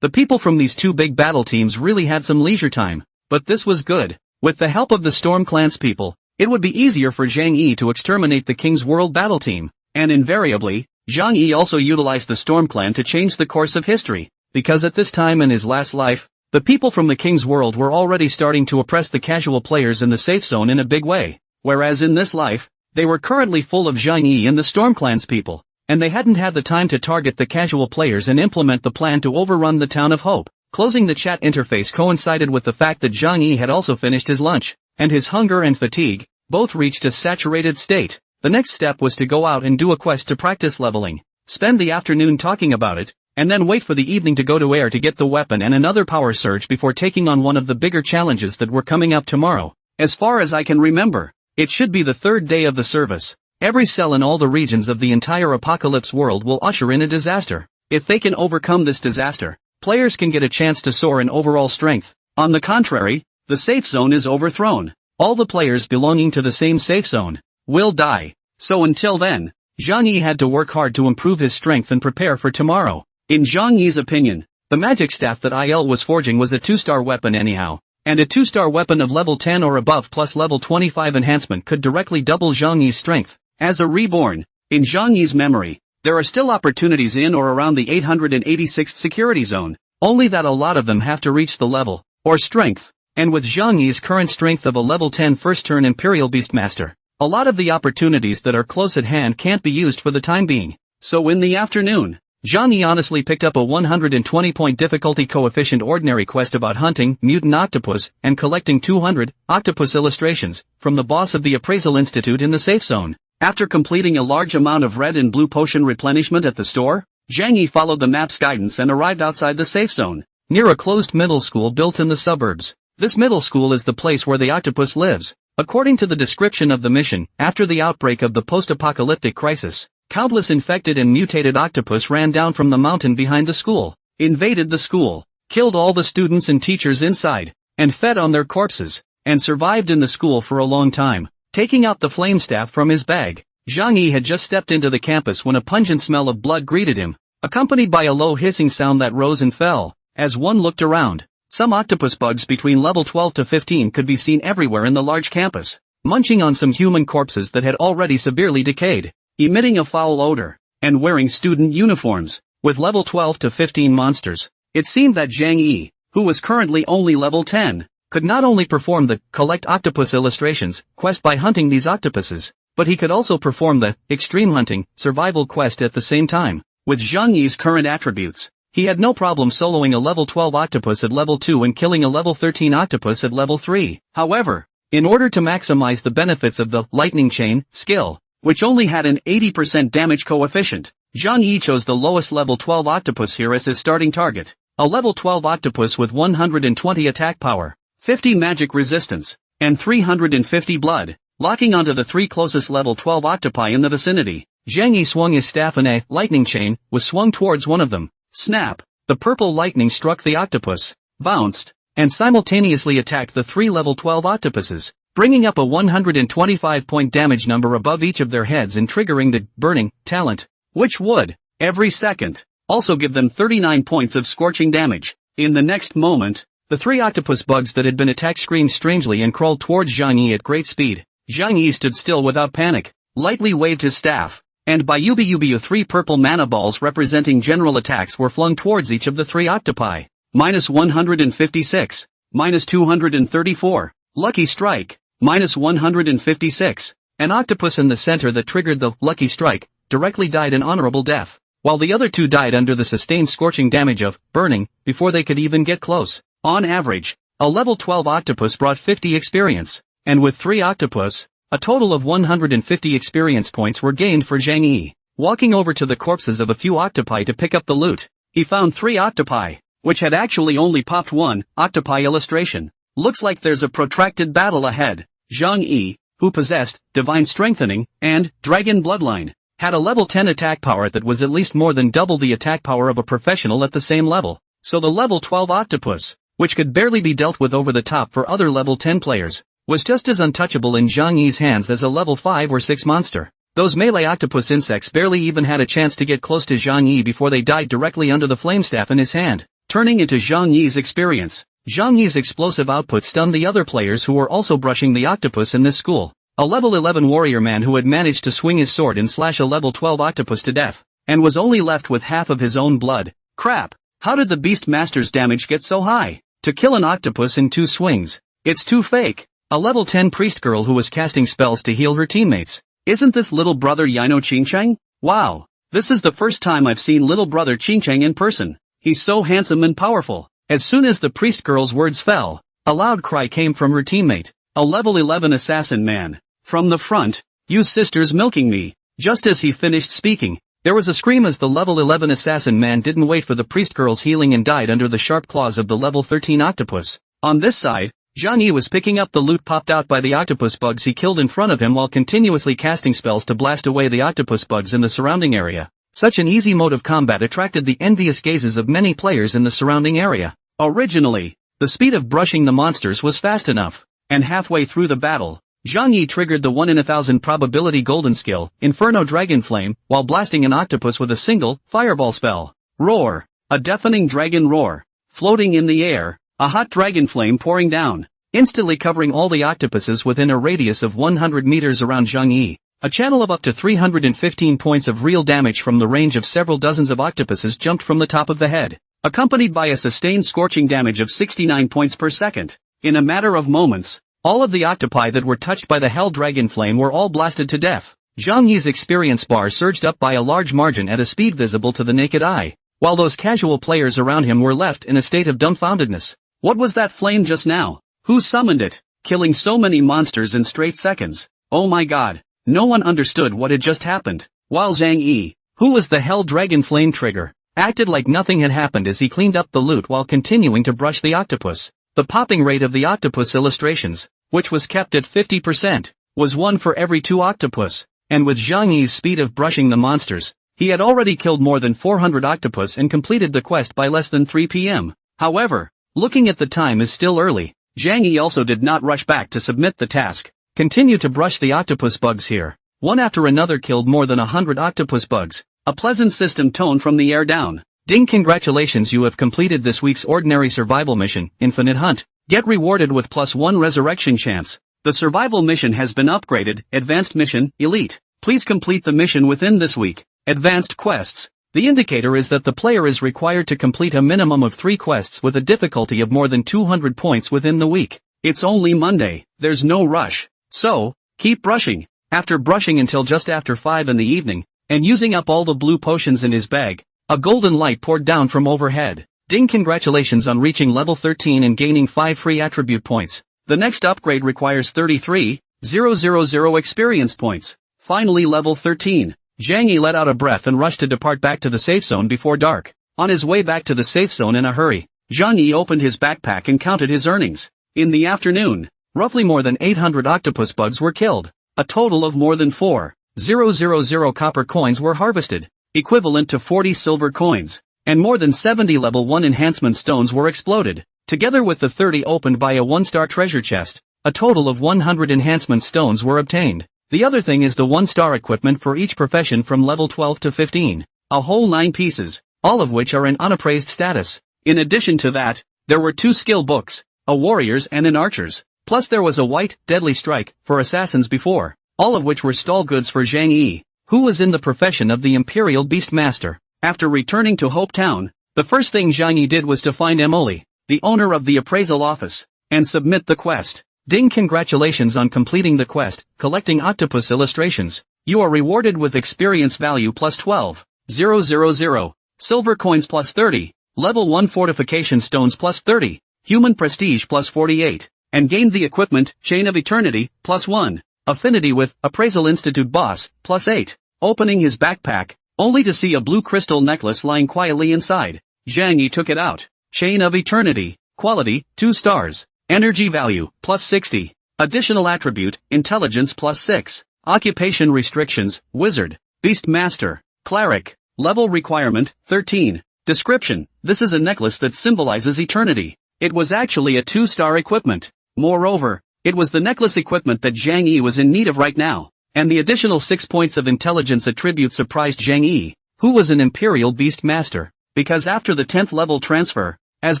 the people from these 2 big battle teams really had some leisure time, but this was good. With the help of the Storm Clans people, it would be easier for Zhang Yi to exterminate the King's World battle team, and invariably, Zhang Yi also utilized the Storm Clan to change the course of history, because at this time in his last life, the people from the King's World were already starting to oppress the casual players in the safe zone in a big way, whereas in this life, they were currently full of Zhang Yi and the Storm Clans people, and they hadn't had the time to target the casual players and implement the plan to overrun the town of Hope. Closing the chat interface coincided with the fact that Zhang Yi had also finished his lunch, and his hunger and fatigue both reached a saturated state. The next step was to go out and do a quest to practice leveling, spend the afternoon talking about it, and then wait for the evening to go to air to get the weapon and another power surge before taking on one of the bigger challenges that were coming up tomorrow. As far as I can remember, it should be the 3rd day of the service. Every cell in all the regions of the entire apocalypse world will usher in a disaster. If they can overcome this disaster, players can get a chance to soar in overall strength. On the contrary, the safe zone is overthrown. All the players belonging to the same safe zone will die. So until then, Zhang Yi had to work hard to improve his strength and prepare for tomorrow. In Zhang Yi's opinion, the magic staff that Il was forging was a 2-star weapon anyhow, and a 2-star weapon of level 10 or above plus level 25 enhancement could directly double Zhang Yi's strength. As a reborn, in Zhang Yi's memory, there are still opportunities in or around the 886th security zone, only that a lot of them have to reach the level, or strength, and with Zhang Yi's current strength of a level 10 first-turn Imperial Beastmaster, a lot of the opportunities that are close at hand can't be used for the time being. So in the afternoon, Zhang Yi honestly picked up a 120-point difficulty coefficient ordinary quest about hunting mutant octopus and collecting 200 octopus illustrations from the boss of the Appraisal Institute in the safe zone. After completing a large amount of red and blue potion replenishment at the store, Zhang Yi followed the map's guidance and arrived outside the safe zone, near a closed middle school built in the suburbs. This middle school is the place where the octopus lives. According to the description of the mission, after the outbreak of the post-apocalyptic crisis, countless infected and mutated octopus ran down from the mountain behind the school, invaded the school, killed all the students and teachers inside, and fed on their corpses, and survived in the school for a long time. Taking out the flame staff from his bag, Zhang Yi had just stepped into the campus when a pungent smell of blood greeted him, accompanied by a low hissing sound that rose and fell. As one looked around, some octopus bugs between level 12 to 15 could be seen everywhere in the large campus, munching on some human corpses that had already severely decayed, emitting a foul odor, and wearing student uniforms. With level 12 to 15 monsters, it seemed that Zhang Yi, who was currently only level 10, could not only perform the Collect Octopus Illustrations quest by hunting these octopuses, but he could also perform the Extreme Hunting Survival quest at the same time. With Zhang Yi's current attributes, he had no problem soloing a level 12 octopus at level 2 and killing a level 13 octopus at level 3. However, in order to maximize the benefits of the Lightning Chain skill, which only had an 80% damage coefficient, Zhang Yi chose the lowest level 12 octopus here as his starting target, a level 12 octopus with 120 attack power, 50 magic resistance, and 350 blood. Locking onto the 3 closest level 12 octopi in the vicinity, Zhang Yi swung his staff and a lightning chain was swung towards one of them. Snap! The purple lightning struck the octopus, bounced, and simultaneously attacked the 3 level 12 octopuses, bringing up a 125-point damage number above each of their heads and triggering the burning talent, which would, every second, also give them 39 points of scorching damage. In the next moment, the 3 octopus bugs that had been attacked screamed strangely and crawled towards Zhang Yi at great speed. Zhang Yi stood still without panic, lightly waved his staff, and by Yubi 3 purple mana balls representing general attacks were flung towards each of the 3 octopi. Minus 156, minus 234, Lucky Strike, minus 156. An octopus in the center that triggered the Lucky Strike directly died an honorable death, while the other 2 died under the sustained scorching damage of burning before they could even get close. On average, a level 12 octopus brought 50 experience, and with 3 octopus, a total of 150 experience points were gained for Zhang Yi. Walking over to the corpses of a few octopi to pick up the loot, he found 3 octopi, which had actually only popped 1 octopi illustration. Looks like there's a protracted battle ahead. Zhang Yi, who possessed Divine Strengthening and Dragon Bloodline, had a level 10 attack power that was at least more than double the attack power of a professional at the same level. So the level 12 octopus, which could barely be dealt with over the top for other level 10 players, was just as untouchable in Zhang Yi's hands as a level 5 or 6 monster. Those melee octopus insects barely even had a chance to get close to Zhang Yi before they died directly under the flame staff in his hand. Turning into Zhang Yi's experience, Zhang Yi's explosive output stunned the other players who were also brushing the octopus in this school. A level 11 warrior man who had managed to swing his sword and slash a level 12 octopus to death, and was only left with half of his own blood. Crap! How did the Beast Master's damage get so high? To kill an octopus in 2 swings. It's too fake. A level 10 priest girl who was casting spells to heal her teammates. Isn't this little brother Yino Qingcheng? Wow. This is the first time I've seen little brother Qingcheng in person. He's so handsome and powerful. As soon as the priest girl's words fell, a loud cry came from her teammate, a level 11 assassin man. From the front, "You sisters milking me." Just as he finished speaking, there was a scream as the level 11 assassin man didn't wait for the priest girl's healing and died under the sharp claws of the level 13 octopus. On this side, Zhang Yi was picking up the loot popped out by the octopus bugs he killed in front of him while continuously casting spells to blast away the octopus bugs in the surrounding area. Such an easy mode of combat attracted the envious gazes of many players in the surrounding area. Originally, the speed of brushing the monsters was fast enough, and halfway through the battle, Zhang Yi triggered the 1 in 1,000 probability golden skill, Inferno Dragon Flame, while blasting an octopus with a single, fireball spell. Roar! A deafening dragon roar. Floating in the air, a hot dragon flame pouring down, instantly covering all the octopuses within a radius of 100 meters around Zhang Yi. A channel of up to 315 points of real damage from the range of several dozens of octopuses jumped from the top of the head, accompanied by a sustained scorching damage of 69 points per second. In a matter of moments, all of the octopi that were touched by the Hell Dragon Flame were all blasted to death. Zhang Yi's experience bar surged up by a large margin at a speed visible to the naked eye, while those casual players around him were left in a state of dumbfoundedness. What was that flame just now? Who summoned it, killing so many monsters in straight seconds? Oh my god. No one understood what had just happened, while Zhang Yi, who was the Hell Dragon Flame trigger, acted like nothing had happened as he cleaned up the loot while continuing to brush the octopus. The popping rate of the octopus illustrations, which was kept at 50%, was 1 for every 2 octopus, and with Zhang Yi's speed of brushing the monsters, he had already killed more than 400 octopus and completed the quest by less than 3 p.m. However, looking at the time is still early. Zhang Yi also did not rush back to submit the task. Continue to brush the octopus bugs here. One after another killed more than 100 octopus bugs. A pleasant system tone from the air down. Ding, congratulations, you have completed this week's ordinary survival mission, Infinite Hunt. Get rewarded with +1 resurrection chance. The survival mission has been upgraded, Advanced Mission, Elite. Please complete the mission within this week. Advanced Quests. The indicator is that the player is required to complete a minimum of 3 quests with a difficulty of more than 200 points within the week. It's only Monday, there's no rush. So, keep brushing. After brushing until just after 5 in the evening, and using up all the blue potions in his bag, a golden light poured down from overhead. Ding, congratulations on reaching level 13 and gaining 5 free attribute points. The next upgrade requires 33,000 experience points. Finally level 13. Zhang Yi let out a breath and rushed to depart back to the safe zone before dark. On his way back to the safe zone in a hurry, Zhang Yi opened his backpack and counted his earnings. In the afternoon, roughly more than 800 octopus bugs were killed. A total of more than 4,000 copper coins were harvested, equivalent to 40 silver coins, and more than 70 level 1 enhancement stones were exploded. Together with the 30 opened by a 1-star treasure chest, a total of 100 enhancement stones were obtained. The other thing is the 1-star equipment for each profession from level 12 to 15. A whole 9 pieces, all of which are in unappraised status. In addition to that, there were 2 skill books, a warrior's and an archer's. Plus there was a white, deadly strike, for assassins before, all of which were stall goods for Zhang Yi, who was in the profession of the Imperial Beastmaster. After returning to Hope Town, the first thing Zhang Yi did was to find Emily, the owner of the appraisal office, and submit the quest. Ding, congratulations on completing the quest, collecting octopus illustrations. You are rewarded with experience value plus 12,000, silver coins plus 30, level 1 fortification stones plus 30, human prestige plus 48. And gained the equipment, Chain of Eternity, +1, affinity with, Appraisal Institute Boss, +8, opening his backpack, only to see a blue crystal necklace lying quietly inside. Zhang Yi took it out. Chain of Eternity, quality, 2 stars, energy value, +60, additional attribute, intelligence +6, occupation restrictions, wizard, beast master, cleric, level requirement, 13, description, this is a necklace that symbolizes eternity. It was actually a 2-star equipment. Moreover, it was the necklace equipment that Zhang Yi was in need of right now, and the additional 6 points of intelligence attribute surprised Zhang Yi, who was an Imperial Beast Master, because after the 10th level transfer, as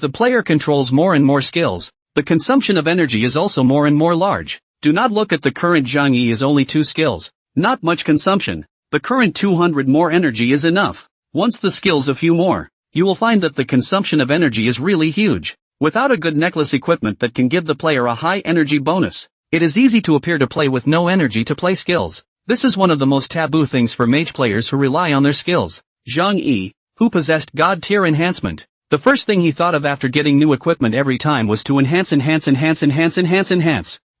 the player controls more and more skills, the consumption of energy is also more and more large. Do not look at the current Zhang Yi as only 2 skills, not much consumption. The current 200 more energy is enough. Once the skills a few more, you will find that the consumption of energy is really huge. Without a good necklace equipment that can give the player a high energy bonus, it is easy to appear to play with no energy to play skills. This is one of the most taboo things for mage players who rely on their skills. Zhang Yi, who possessed God tier enhancement, the first thing he thought of after getting new equipment every time was to enhance.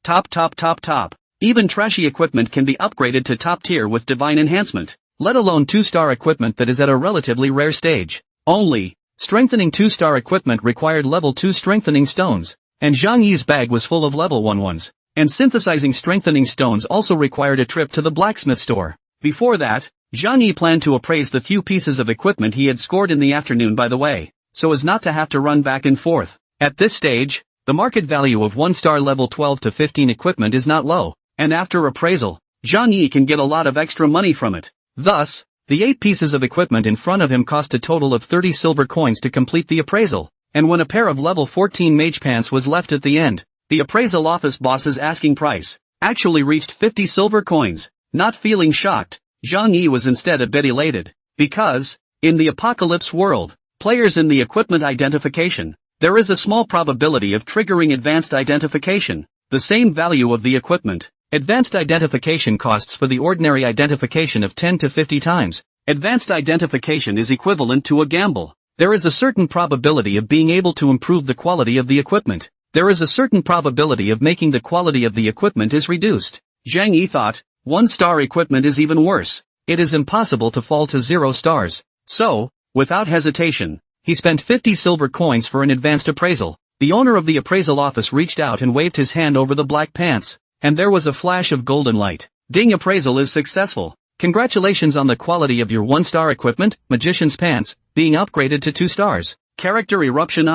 Top. Even trashy equipment can be upgraded to top tier with divine enhancement, let alone 2-star equipment that is at a relatively rare stage. Only, strengthening 2-star equipment required level 2 strengthening stones, and Zhang Yi's bag was full of level 1 ones, and synthesizing strengthening stones also required a trip to the blacksmith store. Before that, Zhang Yi planned to appraise the few pieces of equipment he had scored in the afternoon by the way, so as not to have to run back and forth. At this stage, the market value of 1-star level 12 to 15 equipment is not low, and after appraisal, Zhang Yi can get a lot of extra money from it. Thus, the 8 pieces of equipment in front of him cost a total of 30 silver coins to complete the appraisal, and when a pair of level 14 mage pants was left at the end, the appraisal office boss's asking price actually reached 50 silver coins. Not feeling shocked, Zhang Yi was instead a bit elated, because, in the apocalypse world, players in the equipment identification, there is a small probability of triggering advanced identification, the same value of the equipment. Advanced identification costs for the ordinary identification of 10 to 50 times. Advanced identification is equivalent to a gamble. There is a certain probability of being able to improve the quality of the equipment. There is a certain probability of making the quality of the equipment is reduced. Zhang Yi thought, 1-star equipment is even worse. It is impossible to fall to 0 stars. So, without hesitation, he spent 50 silver coins for an advanced appraisal. The owner of the appraisal office reached out and waved his hand over the black pants. And there was a flash of golden light. Ding, appraisal is successful. Congratulations on the quality of your 1-star equipment, magician's pants, being upgraded to 2 stars. Character eruption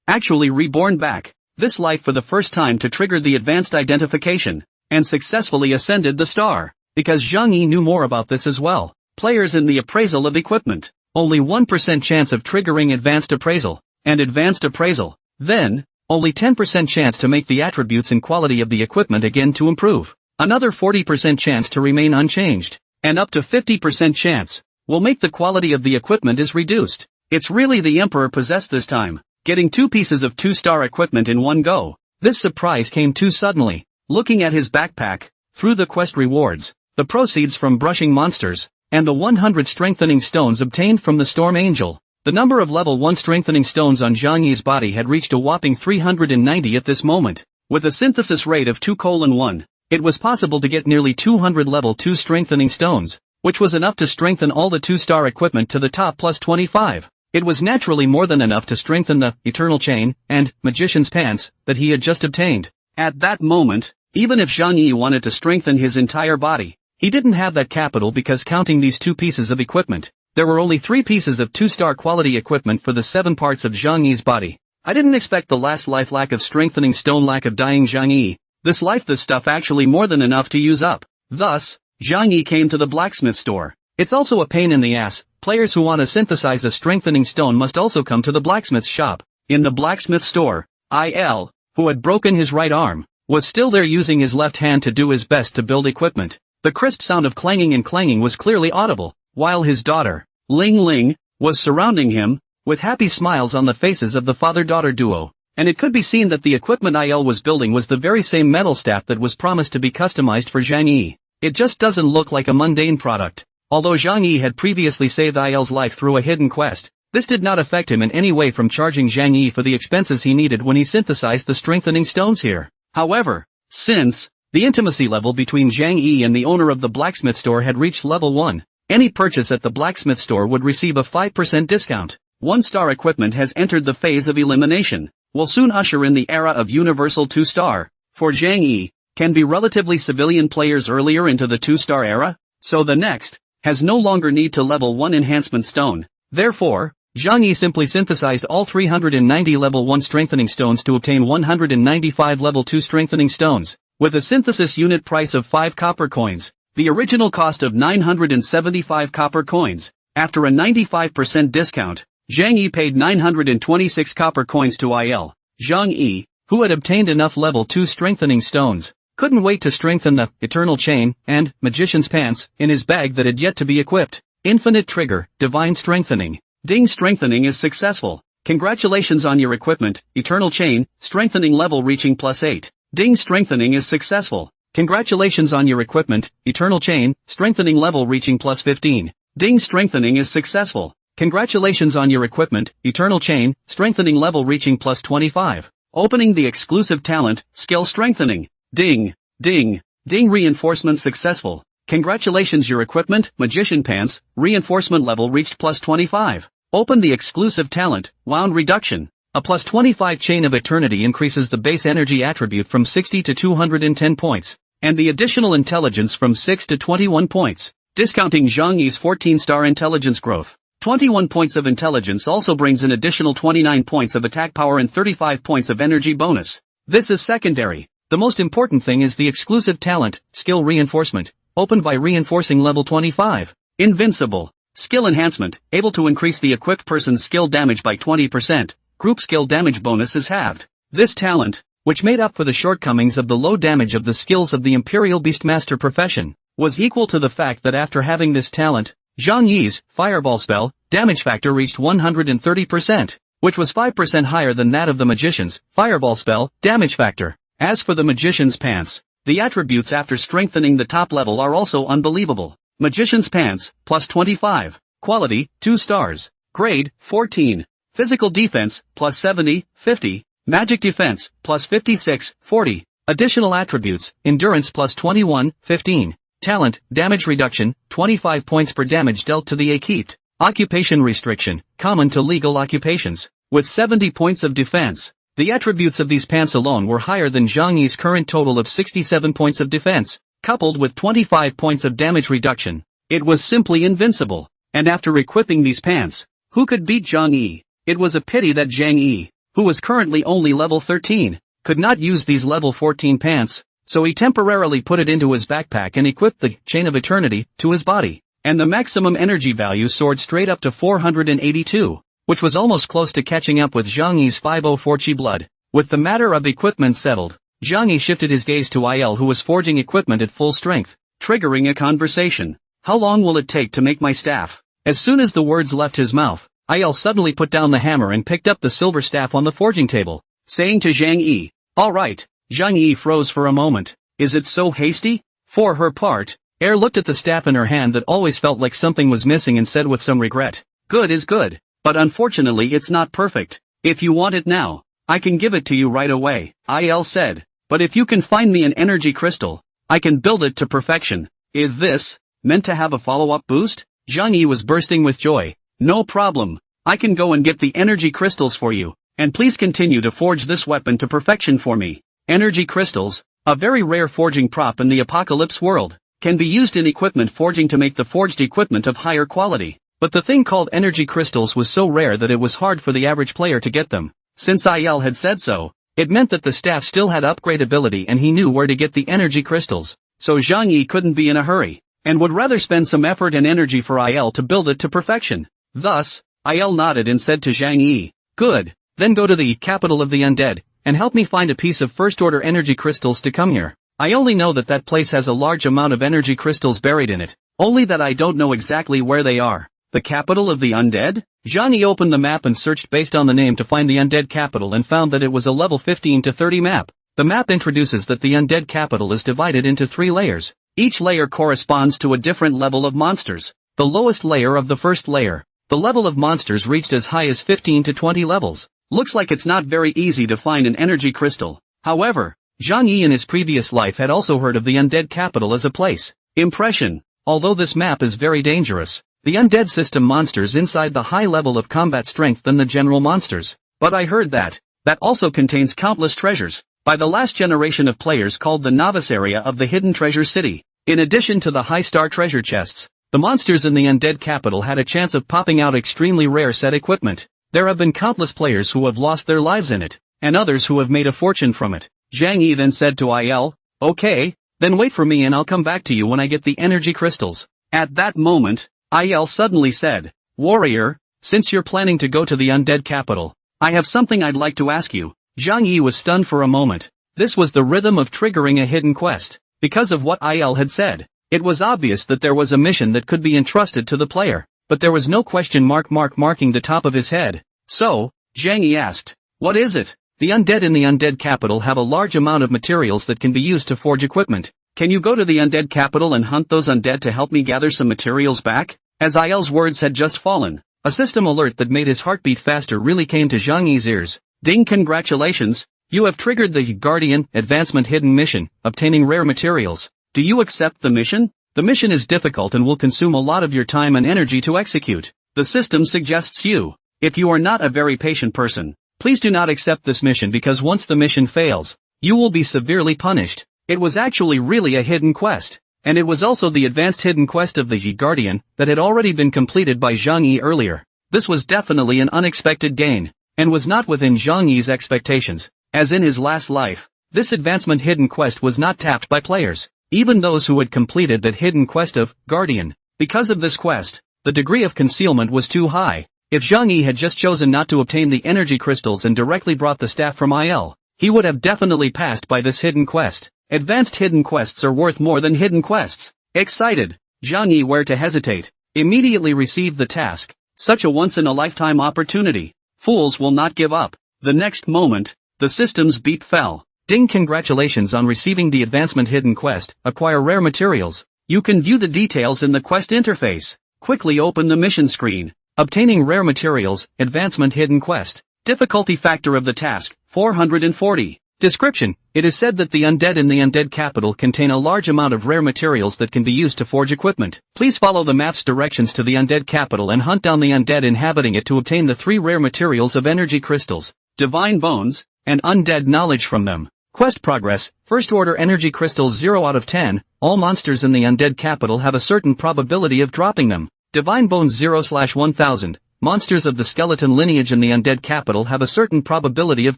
actually reborn back. This life for the first time to trigger the advanced identification, and successfully ascended the star. Because Zhang Yi knew more about this as well. Players in the appraisal of equipment, only 1% chance of triggering advanced appraisal, and advanced appraisal. Then, only 10% chance to make the attributes and quality of the equipment again to improve. Another 40% chance to remain unchanged. And up to 50% chance will make the quality of the equipment is reduced. It's really the Emperor possessed this time, getting 2 pieces of 2-star equipment in one go. This surprise came too suddenly. Looking at his backpack, through the quest rewards, the proceeds from brushing monsters, and the 100 strengthening stones obtained from the Storm Angel, the number of level 1 strengthening stones on Zhang Yi's body had reached a whopping 390 at this moment. With a synthesis rate of 2:1, it was possible to get nearly 200 level 2 strengthening stones, which was enough to strengthen all the 2-star equipment to the top plus 25. It was naturally more than enough to strengthen the Eternal Chain and Magician's Pants that he had just obtained. At that moment, even if Zhang Yi wanted to strengthen his entire body, he didn't have that capital because counting these 2 pieces of equipment, there were only 3 pieces of 2-star quality equipment for the 7 parts of Zhang Yi's body. I didn't expect the last life lack of strengthening stone lack of dying Zhang Yi. This stuff actually more than enough to use up. Thus, Zhang Yi came to the blacksmith store. It's also a pain in the ass. Players who want to synthesize a strengthening stone must also come to the blacksmith's shop. In the blacksmith store, Il, who had broken his right arm, was still there using his left hand to do his best to build equipment. The crisp sound of clanging and clanging was clearly audible, while his daughter, Ling Ling, was surrounding him, with happy smiles on the faces of the father-daughter duo. And it could be seen that the equipment Il was building was the very same metal staff that was promised to be customized for Zhang Yi. It just doesn't look like a mundane product. Although Zhang Yi had previously saved Il's life through a hidden quest, this did not affect him in any way from charging Zhang Yi for the expenses he needed when he synthesized the strengthening stones here. However, since the intimacy level between Zhang Yi and the owner of the blacksmith store had reached level 1, any purchase at the blacksmith store would receive a 5% discount. 1-star equipment has entered the phase of elimination, will soon usher in the era of universal 2-star. For Zhang Yi, can be relatively civilian players earlier into the 2-star era, so the next has no longer need to level 1 enhancement stone. Therefore, Zhang Yi simply synthesized all 390 level 1 strengthening stones to obtain 195 level 2 strengthening stones, with a synthesis unit price of 5 copper coins, the original cost of 975 copper coins. After a 95% discount, Zhang Yi paid 926 copper coins to Il. Zhang Yi, who had obtained enough level 2 strengthening stones, couldn't wait to strengthen the Eternal Chain and Magician's Pants in his bag that had yet to be equipped. Infinite Trigger, Divine Strengthening. Ding, strengthening is successful. Congratulations on your equipment, Eternal Chain, strengthening level reaching +8. Ding, strengthening is successful. Congratulations on your equipment, Eternal Chain, strengthening level reaching +15. Ding, strengthening is successful. Congratulations on your equipment, Eternal Chain, strengthening level reaching +25. Opening the exclusive talent, skill strengthening. Ding, ding, ding, reinforcement successful. Congratulations, your equipment, Magician Pants, reinforcement level reached +25. Open the exclusive talent, wound reduction. A +25 chain of eternity increases the base energy attribute from 60 to 210 points, and the additional intelligence from 6 to 21 points. discounting Zhang Yi's 14-star intelligence growth. 21 points of intelligence also brings an additional 29 points of attack power and 35 points of energy bonus. This is secondary. The most important thing is the exclusive talent, skill reinforcement, opened by reinforcing level 25. Invincible. Skill enhancement, able to increase the equipped person's skill damage by 20%. Group skill damage bonus is halved. This talent, which made up for the shortcomings of the low damage of the skills of the Imperial Beastmaster profession, was equal to the fact that after having this talent, Zhang Yi's fireball spell damage factor reached 130%, which was 5% higher than that of the magician's fireball spell damage factor. As for the magician's pants, the attributes after strengthening the top level are also unbelievable. Magician's pants, plus 25. Quality, 2 stars. Grade, 14. Physical defense, plus 70, 50. Magic defense, plus 56, 40. Additional attributes, endurance plus 21, 15. Talent, damage reduction, 25 points per damage dealt to the equipped. Occupation restriction, common to legal occupations, with 70 points of defense. The attributes of these pants alone were higher than Zhang Yi's current total of 67 points of defense, coupled with 25 points of damage reduction. It was simply invincible. And after equipping these pants, who could beat Zhang Yi? It was a pity that Zhang Yi, who was currently only level 13, could not use these level 14 pants, so he temporarily put it into his backpack and equipped the Chain of Eternity to his body. And the maximum energy value soared straight up to 482, which was almost close to catching up with Zhang Yi's 504 chi blood. With the matter of equipment settled, Zhang Yi shifted his gaze to Il, who was forging equipment at full strength, triggering a conversation. How long will it take to make my staff? As soon as the words left his mouth, Il suddenly put down the hammer and picked up the silver staff on the forging table, saying to Zhang Yi, "All right." Zhang Yi froze for a moment. Is it so hasty? For her part, looked at the staff in her hand that always felt like something was missing and said with some regret, "Good is good, but unfortunately it's not perfect. If you want it now, I can give it to you right away," Il said. "But if you can find me an energy crystal, I can build it to perfection." Is this meant to have a follow-up boost? Zhang Yi was bursting with joy. "No problem. I can go and get the energy crystals for you, and please continue to forge this weapon to perfection for me." Energy crystals, a very rare forging prop in the apocalypse world, can be used in equipment forging to make the forged equipment of higher quality. But the thing called energy crystals was so rare that it was hard for the average player to get them. Since Il had said so, it meant that the staff still had upgrade ability and he knew where to get the energy crystals. So Zhang Yi couldn't be in a hurry, and would rather spend some effort and energy for Il to build it to perfection. Thus, Il nodded and said to Zhang Yi, "Good, then go to the capital of the undead, and help me find a piece of first-order energy crystals to come here. I only know that that place has a large amount of energy crystals buried in it, only that I don't know exactly where they are." The capital of the undead? Zhang Yi opened the map and searched based on the name to find the undead capital and found that it was a level 15 to 30 map. The map introduces that the undead capital is divided into 3 layers. Each layer corresponds to a different level of monsters. The lowest layer of the first layer, the level of monsters reached as high as 15 to 20 levels. Looks like it's not very easy to find an energy crystal. However, Zhang Yi in his previous life had also heard of the undead capital as a place. Impression. Although this map is very dangerous, the undead system monsters inside the high level of combat strength than the general monsters. But I heard that also contains countless treasures, by the last generation of players called the novice area of the hidden treasure city. In addition to the high-star treasure chests, the monsters in the undead capital had a chance of popping out extremely rare set equipment. There have been countless players who have lost their lives in it, and others who have made a fortune from it. Zhang Yi then said to Il, "Okay, then wait for me and I'll come back to you when I get the energy crystals." At that moment, Il suddenly said, "Warrior, since you're planning to go to the undead capital, I have something I'd like to ask you." Zhang Yi was stunned for a moment. This was the rhythm of triggering a hidden quest. Because of what Il had said, it was obvious that there was a mission that could be entrusted to the player, but there was no question marking the top of his head. So, Zhang Yi asked, "What is it?" The undead in the undead capital have a large amount of materials that can be used to forge equipment. Can you go to the undead capital and hunt those undead to help me gather some materials back? As Il's words had just fallen, a system alert that made his heartbeat faster really came to Zhang Yi's ears. "Ding, congratulations, you have triggered the Guardian Advancement Hidden Mission, obtaining rare materials. Do you accept the mission? The mission is difficult and will consume a lot of your time and energy to execute. The system suggests you. If you are not a very patient person, please do not accept this mission because once the mission fails, you will be severely punished." It was actually really a hidden quest. and it was also the advanced hidden quest of the Yi Guardian that had already been completed by Zhang Yi earlier. This was definitely an unexpected gain, and was not within Zhang Yi's expectations. As in his last life, this advancement hidden quest was not tapped by players, even those who had completed that hidden quest of Guardian. Because of this quest, the degree of concealment was too high. If Zhang Yi had just chosen not to obtain the energy crystals and directly brought the staff from IL, he would have definitely passed by this hidden quest. Advanced hidden quests are worth more than hidden quests. Excited, Zhang Yi, where to hesitate, immediately received the task. Such a once-in-a-lifetime opportunity. Fools will not give up. The next moment, the system's beep fell. Ding! Congratulations on receiving the advancement hidden quest. Acquire rare materials. You can view the details in the quest interface. Quickly open the mission screen. Obtaining rare materials, advancement hidden quest. Difficulty factor of the task, 440. Description: it is said that the undead in the undead capital contain a large amount of rare materials that can be used to forge equipment. Please follow the map's directions to the undead capital and hunt down the undead inhabiting it to obtain the 3 rare materials of energy crystals, divine bones, and undead knowledge from them. Quest progress: first order energy crystals 0 out of 10, all monsters in the undead capital have a certain probability of dropping them. Divine bones 0/1000, monsters of the skeleton lineage in the undead capital have a certain probability of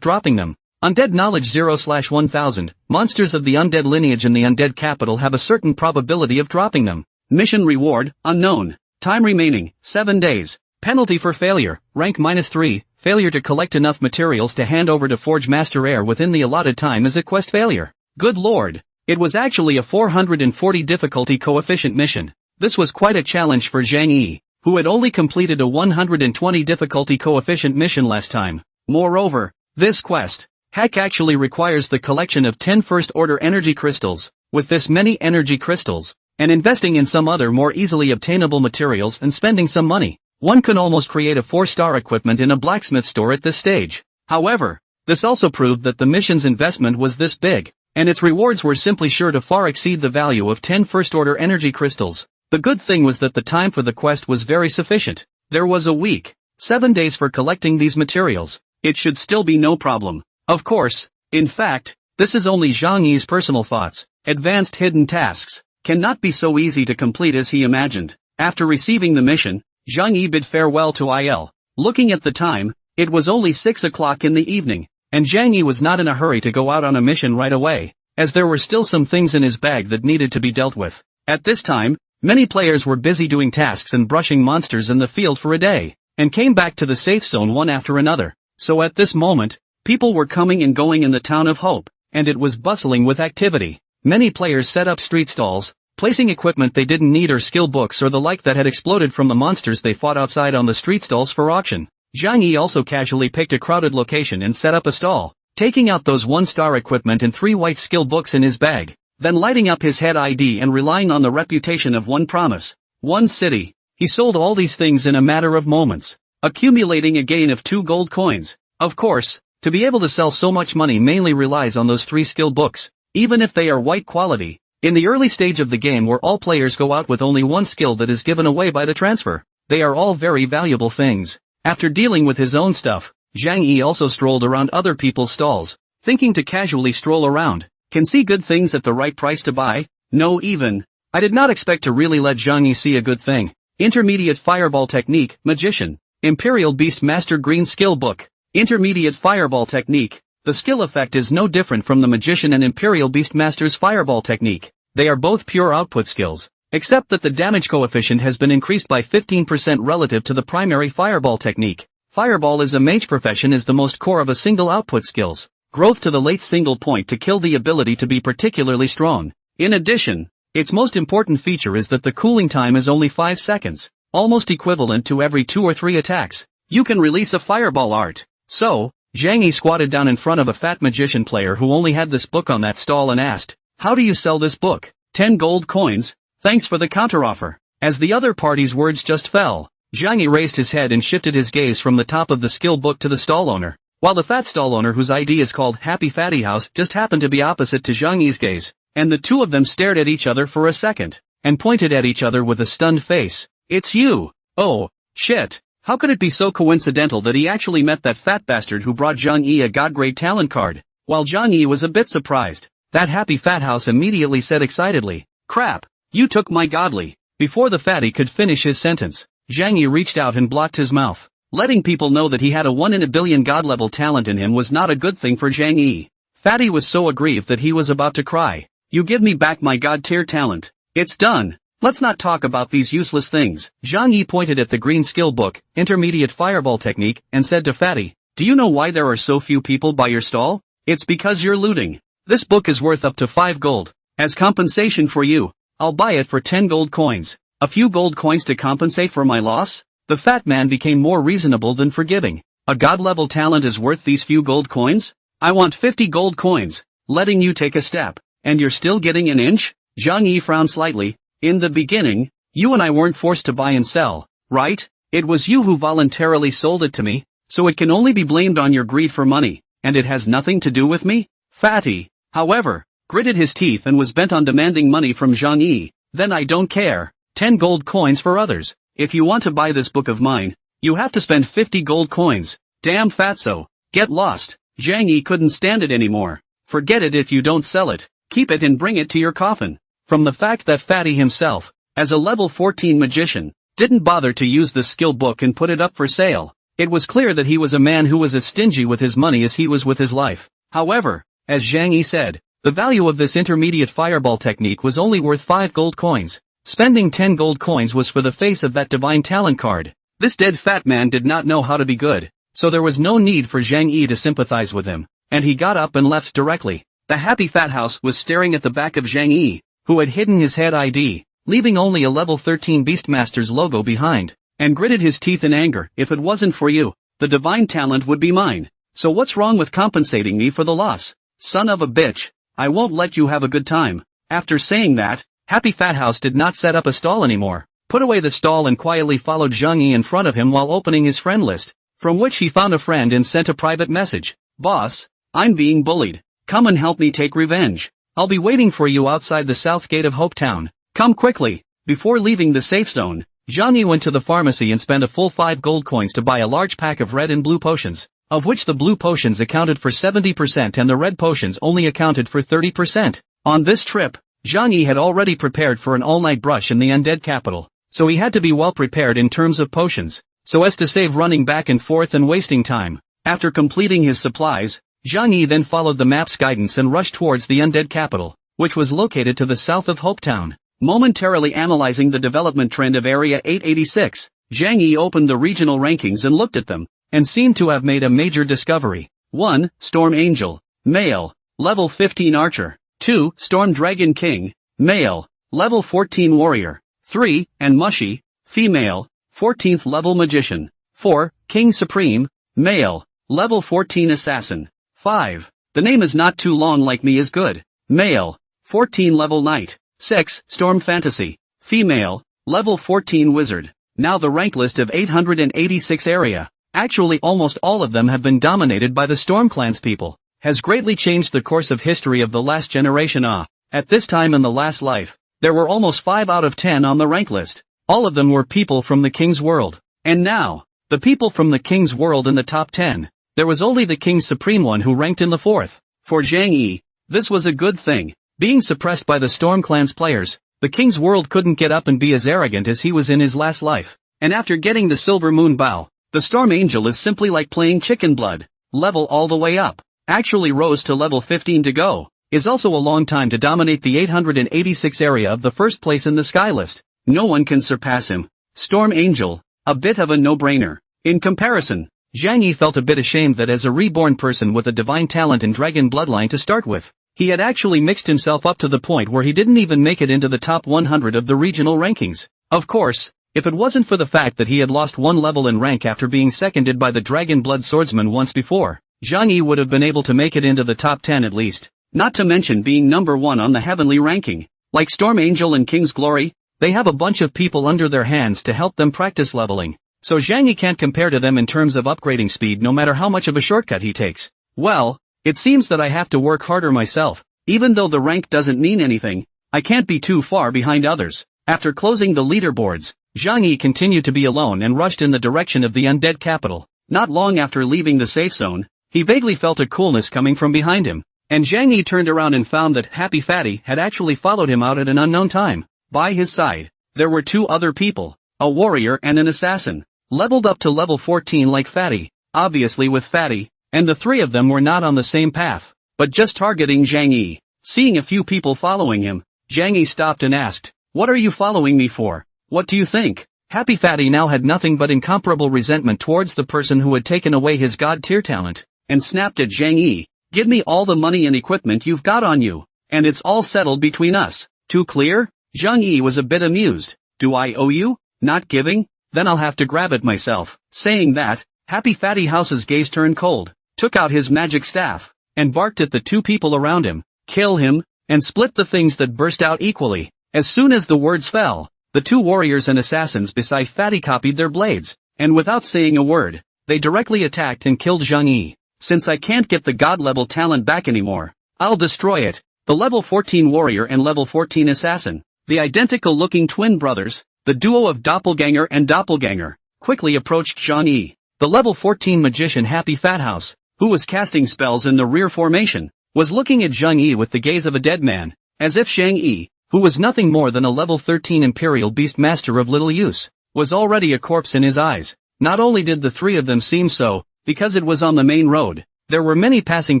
dropping them. Undead knowledge 0/1000, monsters of the undead lineage in the undead capital have a certain probability of dropping them. Mission reward, unknown. Time remaining, 7 days. Penalty for failure, rank -3, failure to collect enough materials to hand over to Forge Master Air within the allotted time is a quest failure. Good lord. It was actually a 440 difficulty coefficient mission. This was quite a challenge for Zhang Yi, who had only completed a 120 difficulty coefficient mission last time. Moreover, this quest hack actually requires the collection of 10 first-order energy crystals. With this many energy crystals, and investing in some other more easily obtainable materials and spending some money, one can almost create a 4-star equipment in a blacksmith store at this stage. However, this also proved that the mission's investment was this big, and its rewards were simply sure to far exceed the value of 10 first-order energy crystals. The good thing was that the time for the quest was very sufficient. There was a week, 7 days for collecting these materials. It should still be no problem. Of course, in fact, this is only Zhang Yi's personal thoughts. Advanced hidden tasks cannot be so easy to complete as he imagined. After receiving the mission, Zhang Yi bid farewell to IL. Looking at the time, it was only 6 o'clock in the evening, and Zhang Yi was not in a hurry to go out on a mission right away, as there were still some things in his bag that needed to be dealt with. At this time, many players were busy doing tasks and brushing monsters in the field for a day, and came back to the safe zone one after another. So at this moment, people were coming and going in the town of Hope, and it was bustling with activity. Many players set up street stalls, placing equipment they didn't need or skill books or the like that had exploded from the monsters they fought outside on the street stalls for auction. Zhang Yi also casually picked a crowded location and set up a stall, taking out those 1-star equipment and 3 white skill books in his bag, then lighting up his head ID and relying on the reputation of one promise, one city. He sold all these things in a matter of moments, accumulating a gain of 2 gold coins. Of course, to be able to sell so much money mainly relies on those 3 skill books, even if they are white quality. In the early stage of the game where all players go out with only 1 skill that is given away by the transfer, they are all very valuable things. After dealing with his own stuff, Zhang Yi also strolled around other people's stalls, thinking to casually stroll around. Can see good things at the right price to buy? No even. I did not expect to really let Zhang Yi see a good thing. Intermediate Fireball Technique, Magician. Imperial Beast Master Green Skill Book. Intermediate Fireball Technique. The skill effect is no different from the Magician and Imperial Beastmaster's Fireball Technique. They are both pure output skills, except that the damage coefficient has been increased by 15% relative to the primary Fireball Technique. Fireball as a mage profession is the most core of a single output skills. Growth to the late single point to kill the ability to be particularly strong. In addition, its most important feature is that the cooling time is only 5 seconds, almost equivalent to every 2 or 3 attacks. You can release a fireball art. So, Zhang Yi squatted down in front of a fat magician player who only had this book on that stall and asked, "How do you sell this book?" 10 gold coins, thanks for the counteroffer. As the other party's words just fell, Zhang Yi raised his head and shifted his gaze from the top of the skill book to the stall owner, while the fat stall owner whose ID is called Happy Fatty House just happened to be opposite to Zhang Yi's gaze, and the two of them stared at each other for a second, and pointed at each other with a stunned face. "It's you! Oh, shit! How could it be so coincidental that he actually met that fat bastard who brought Zhang Yi a God-grade talent card?" While Zhang Yi was a bit surprised, that Happy Fat House immediately said excitedly, "Crap, You took my godly. Before the fatty could finish his sentence, Zhang Yi reached out and blocked his mouth. Letting people know that he had a 1 in a billion god-level talent in him was not a good thing for Zhang Yi. Fatty was so aggrieved that he was about to cry. You give me back my god-tier talent. It's done. Let's not talk about these useless things. Zhang Yi pointed at the green skill book, Intermediate Fireball Technique, and said to Fatty, do you know why there are so few people by your stall? It's because you're looting. This book is worth up to 5 gold. As compensation for you, I'll buy it for 10 gold coins. A few gold coins to compensate for my loss? The fat man became more reasonable than forgiving. A god-level talent is worth these few gold coins? I want 50 gold coins, letting you take a step. And you're still getting an inch? Zhang Yi frowned slightly. In the beginning, you and I weren't forced to buy and sell, right? It was you who voluntarily sold it to me, so it can only be blamed on your greed for money, and it has nothing to do with me? Fatty, however, gritted his teeth and was bent on demanding money from Zhang Yi. Then I don't care. 10 gold coins for others. If you want to buy this book of mine, you have to spend 50 gold coins. Damn fatso. Get lost. Zhang Yi couldn't stand it anymore. Forget it if you don't sell it. Keep it and bring it to your coffin. From the fact that Fatty himself, as a level 14 magician, didn't bother to use the skill book and put it up for sale, it was clear that he was a man who was as stingy with his money as he was with his life. However, as Zhang Yi said, the value of this intermediate fireball technique was only worth 5 gold coins. Spending 10 gold coins was for the face of that divine talent card. This dead fat man did not know how to be good, so there was no need for Zhang Yi to sympathize with him, and he got up and left directly. The happy fat house was staring at the back of Zhang Yi, who had hidden his head ID, leaving only a level 13 Beastmaster's logo behind, and gritted his teeth in anger. If it wasn't for you, the divine talent would be mine. So what's wrong with compensating me for the loss? Son of a bitch, I won't let you have a good time. After saying that, Happy Fat House did not set up a stall anymore, put away the stall and quietly followed Zhang Yi in front of him while opening his friend list, from which he found a friend and sent a private message. Boss, I'm being bullied. Come and help me take revenge. I'll be waiting for you outside the south gate of Hopetown. Come quickly. Before leaving the safe zone, Zhang Yi went to the pharmacy and spent a full 5 gold coins to buy a large pack of red and blue potions, of which the blue potions accounted for 70% and the red potions only accounted for 30%. On this trip, Zhang Yi had already prepared for an all-night brush in the undead capital, so he had to be well prepared in terms of potions, so as to save running back and forth and wasting time. After completing his supplies, Zhang Yi then followed the map's guidance and rushed towards the undead capital, which was located to the south of Hopetown. Momentarily analyzing the development trend of Area 886, Zhang Yi opened the regional rankings and looked at them, and seemed to have made a major discovery. 1. Storm Angel, male, level 15 archer. 2. Storm Dragon King, male, level 14 warrior. 3. And Mushy, female, 14th level magician. 4. King Supreme, male, level 14 assassin. 5. The name is not too long like me is good, male, 14 level knight. 6. Storm Fantasy, female, level 14 wizard. Now the rank list of 886 area, actually almost all of them have been dominated by the Storm Clan's people, has greatly changed the course of history of the last generation. At this time in the last life, there were almost 5 out of 10 on the rank list. All of them were people from the King's World. And now, the people from the King's World in the top 10, there was only the King Supreme one who ranked in the 4th. For Zhang Yi, this was a good thing. Being suppressed by the Storm Clan's players, the King's World couldn't get up and be as arrogant as he was in his last life. And after getting the Silver Moon Bow, the Storm Angel is simply like playing chicken blood. Level all the way up. Actually rose to level 15 to go. Is also a long time to dominate the 886 area of the first place in the sky list. No one can surpass him. Storm Angel, a bit of a no-brainer. In comparison, Zhang Yi felt a bit ashamed that as a reborn person with a divine talent and dragon bloodline to start with, he had actually mixed himself up to the point where he didn't even make it into the top 100 of the regional rankings. Of course, if it wasn't for the fact that he had lost 1 level in rank after being seconded by the Dragon Blood Swordsman once before, Zhang Yi would have been able to make it into the top 10 at least. Not to mention being number 1 on the heavenly ranking. Like Storm Angel and King's Glory, they have a bunch of people under their hands to help them practice leveling. So Zhang Yi can't compare to them in terms of upgrading speed no matter how much of a shortcut he takes. Well, it seems that I have to work harder myself. Even though the rank doesn't mean anything, I can't be too far behind others. After closing the leaderboards, Zhang Yi continued to be alone and rushed in the direction of the undead capital. Not long after leaving the safe zone, he vaguely felt a coolness coming from behind him, and Zhang Yi turned around and found that Happy Fatty had actually followed him out at an unknown time. By his side, there were two other people, a warrior and an assassin, leveled up to level 14 like Fatty, obviously with Fatty, and the three of them were not on the same path, but just targeting Zhang Yi. Seeing a few people following him, Zhang Yi stopped and asked, "What are you following me for? What do you think?" Happy Fatty now had nothing but incomparable resentment towards the person who had taken away his god-tier talent, and snapped at Zhang Yi, "Give me all the money and equipment you've got on you, and it's all settled between us. Too clear?" Zhang Yi was a bit amused. "Do I owe you? Not giving? Then I'll have to grab it myself." Saying that, Happy Fatty House's gaze turned cold, took out his magic staff, and barked at the two people around him, "Kill him," and split the things that burst out equally. As soon as the words fell, the two warriors and assassins beside Fatty copied their blades, and without saying a word, they directly attacked and killed Zhang Yi. "Since I can't get the god-level talent back anymore, I'll destroy it." The level 14 warrior and level 14 assassin, the identical-looking twin brothers, the duo of doppelganger and doppelganger, quickly approached Zhang Yi. The level 14 magician Happy Fat House, who was casting spells in the rear formation, was looking at Zhang Yi with the gaze of a dead man, as if Zhang Yi, who was nothing more than a level 13 Imperial Beast Master of little use, was already a corpse in his eyes. Not only did the three of them seem so, because it was on the main road, there were many passing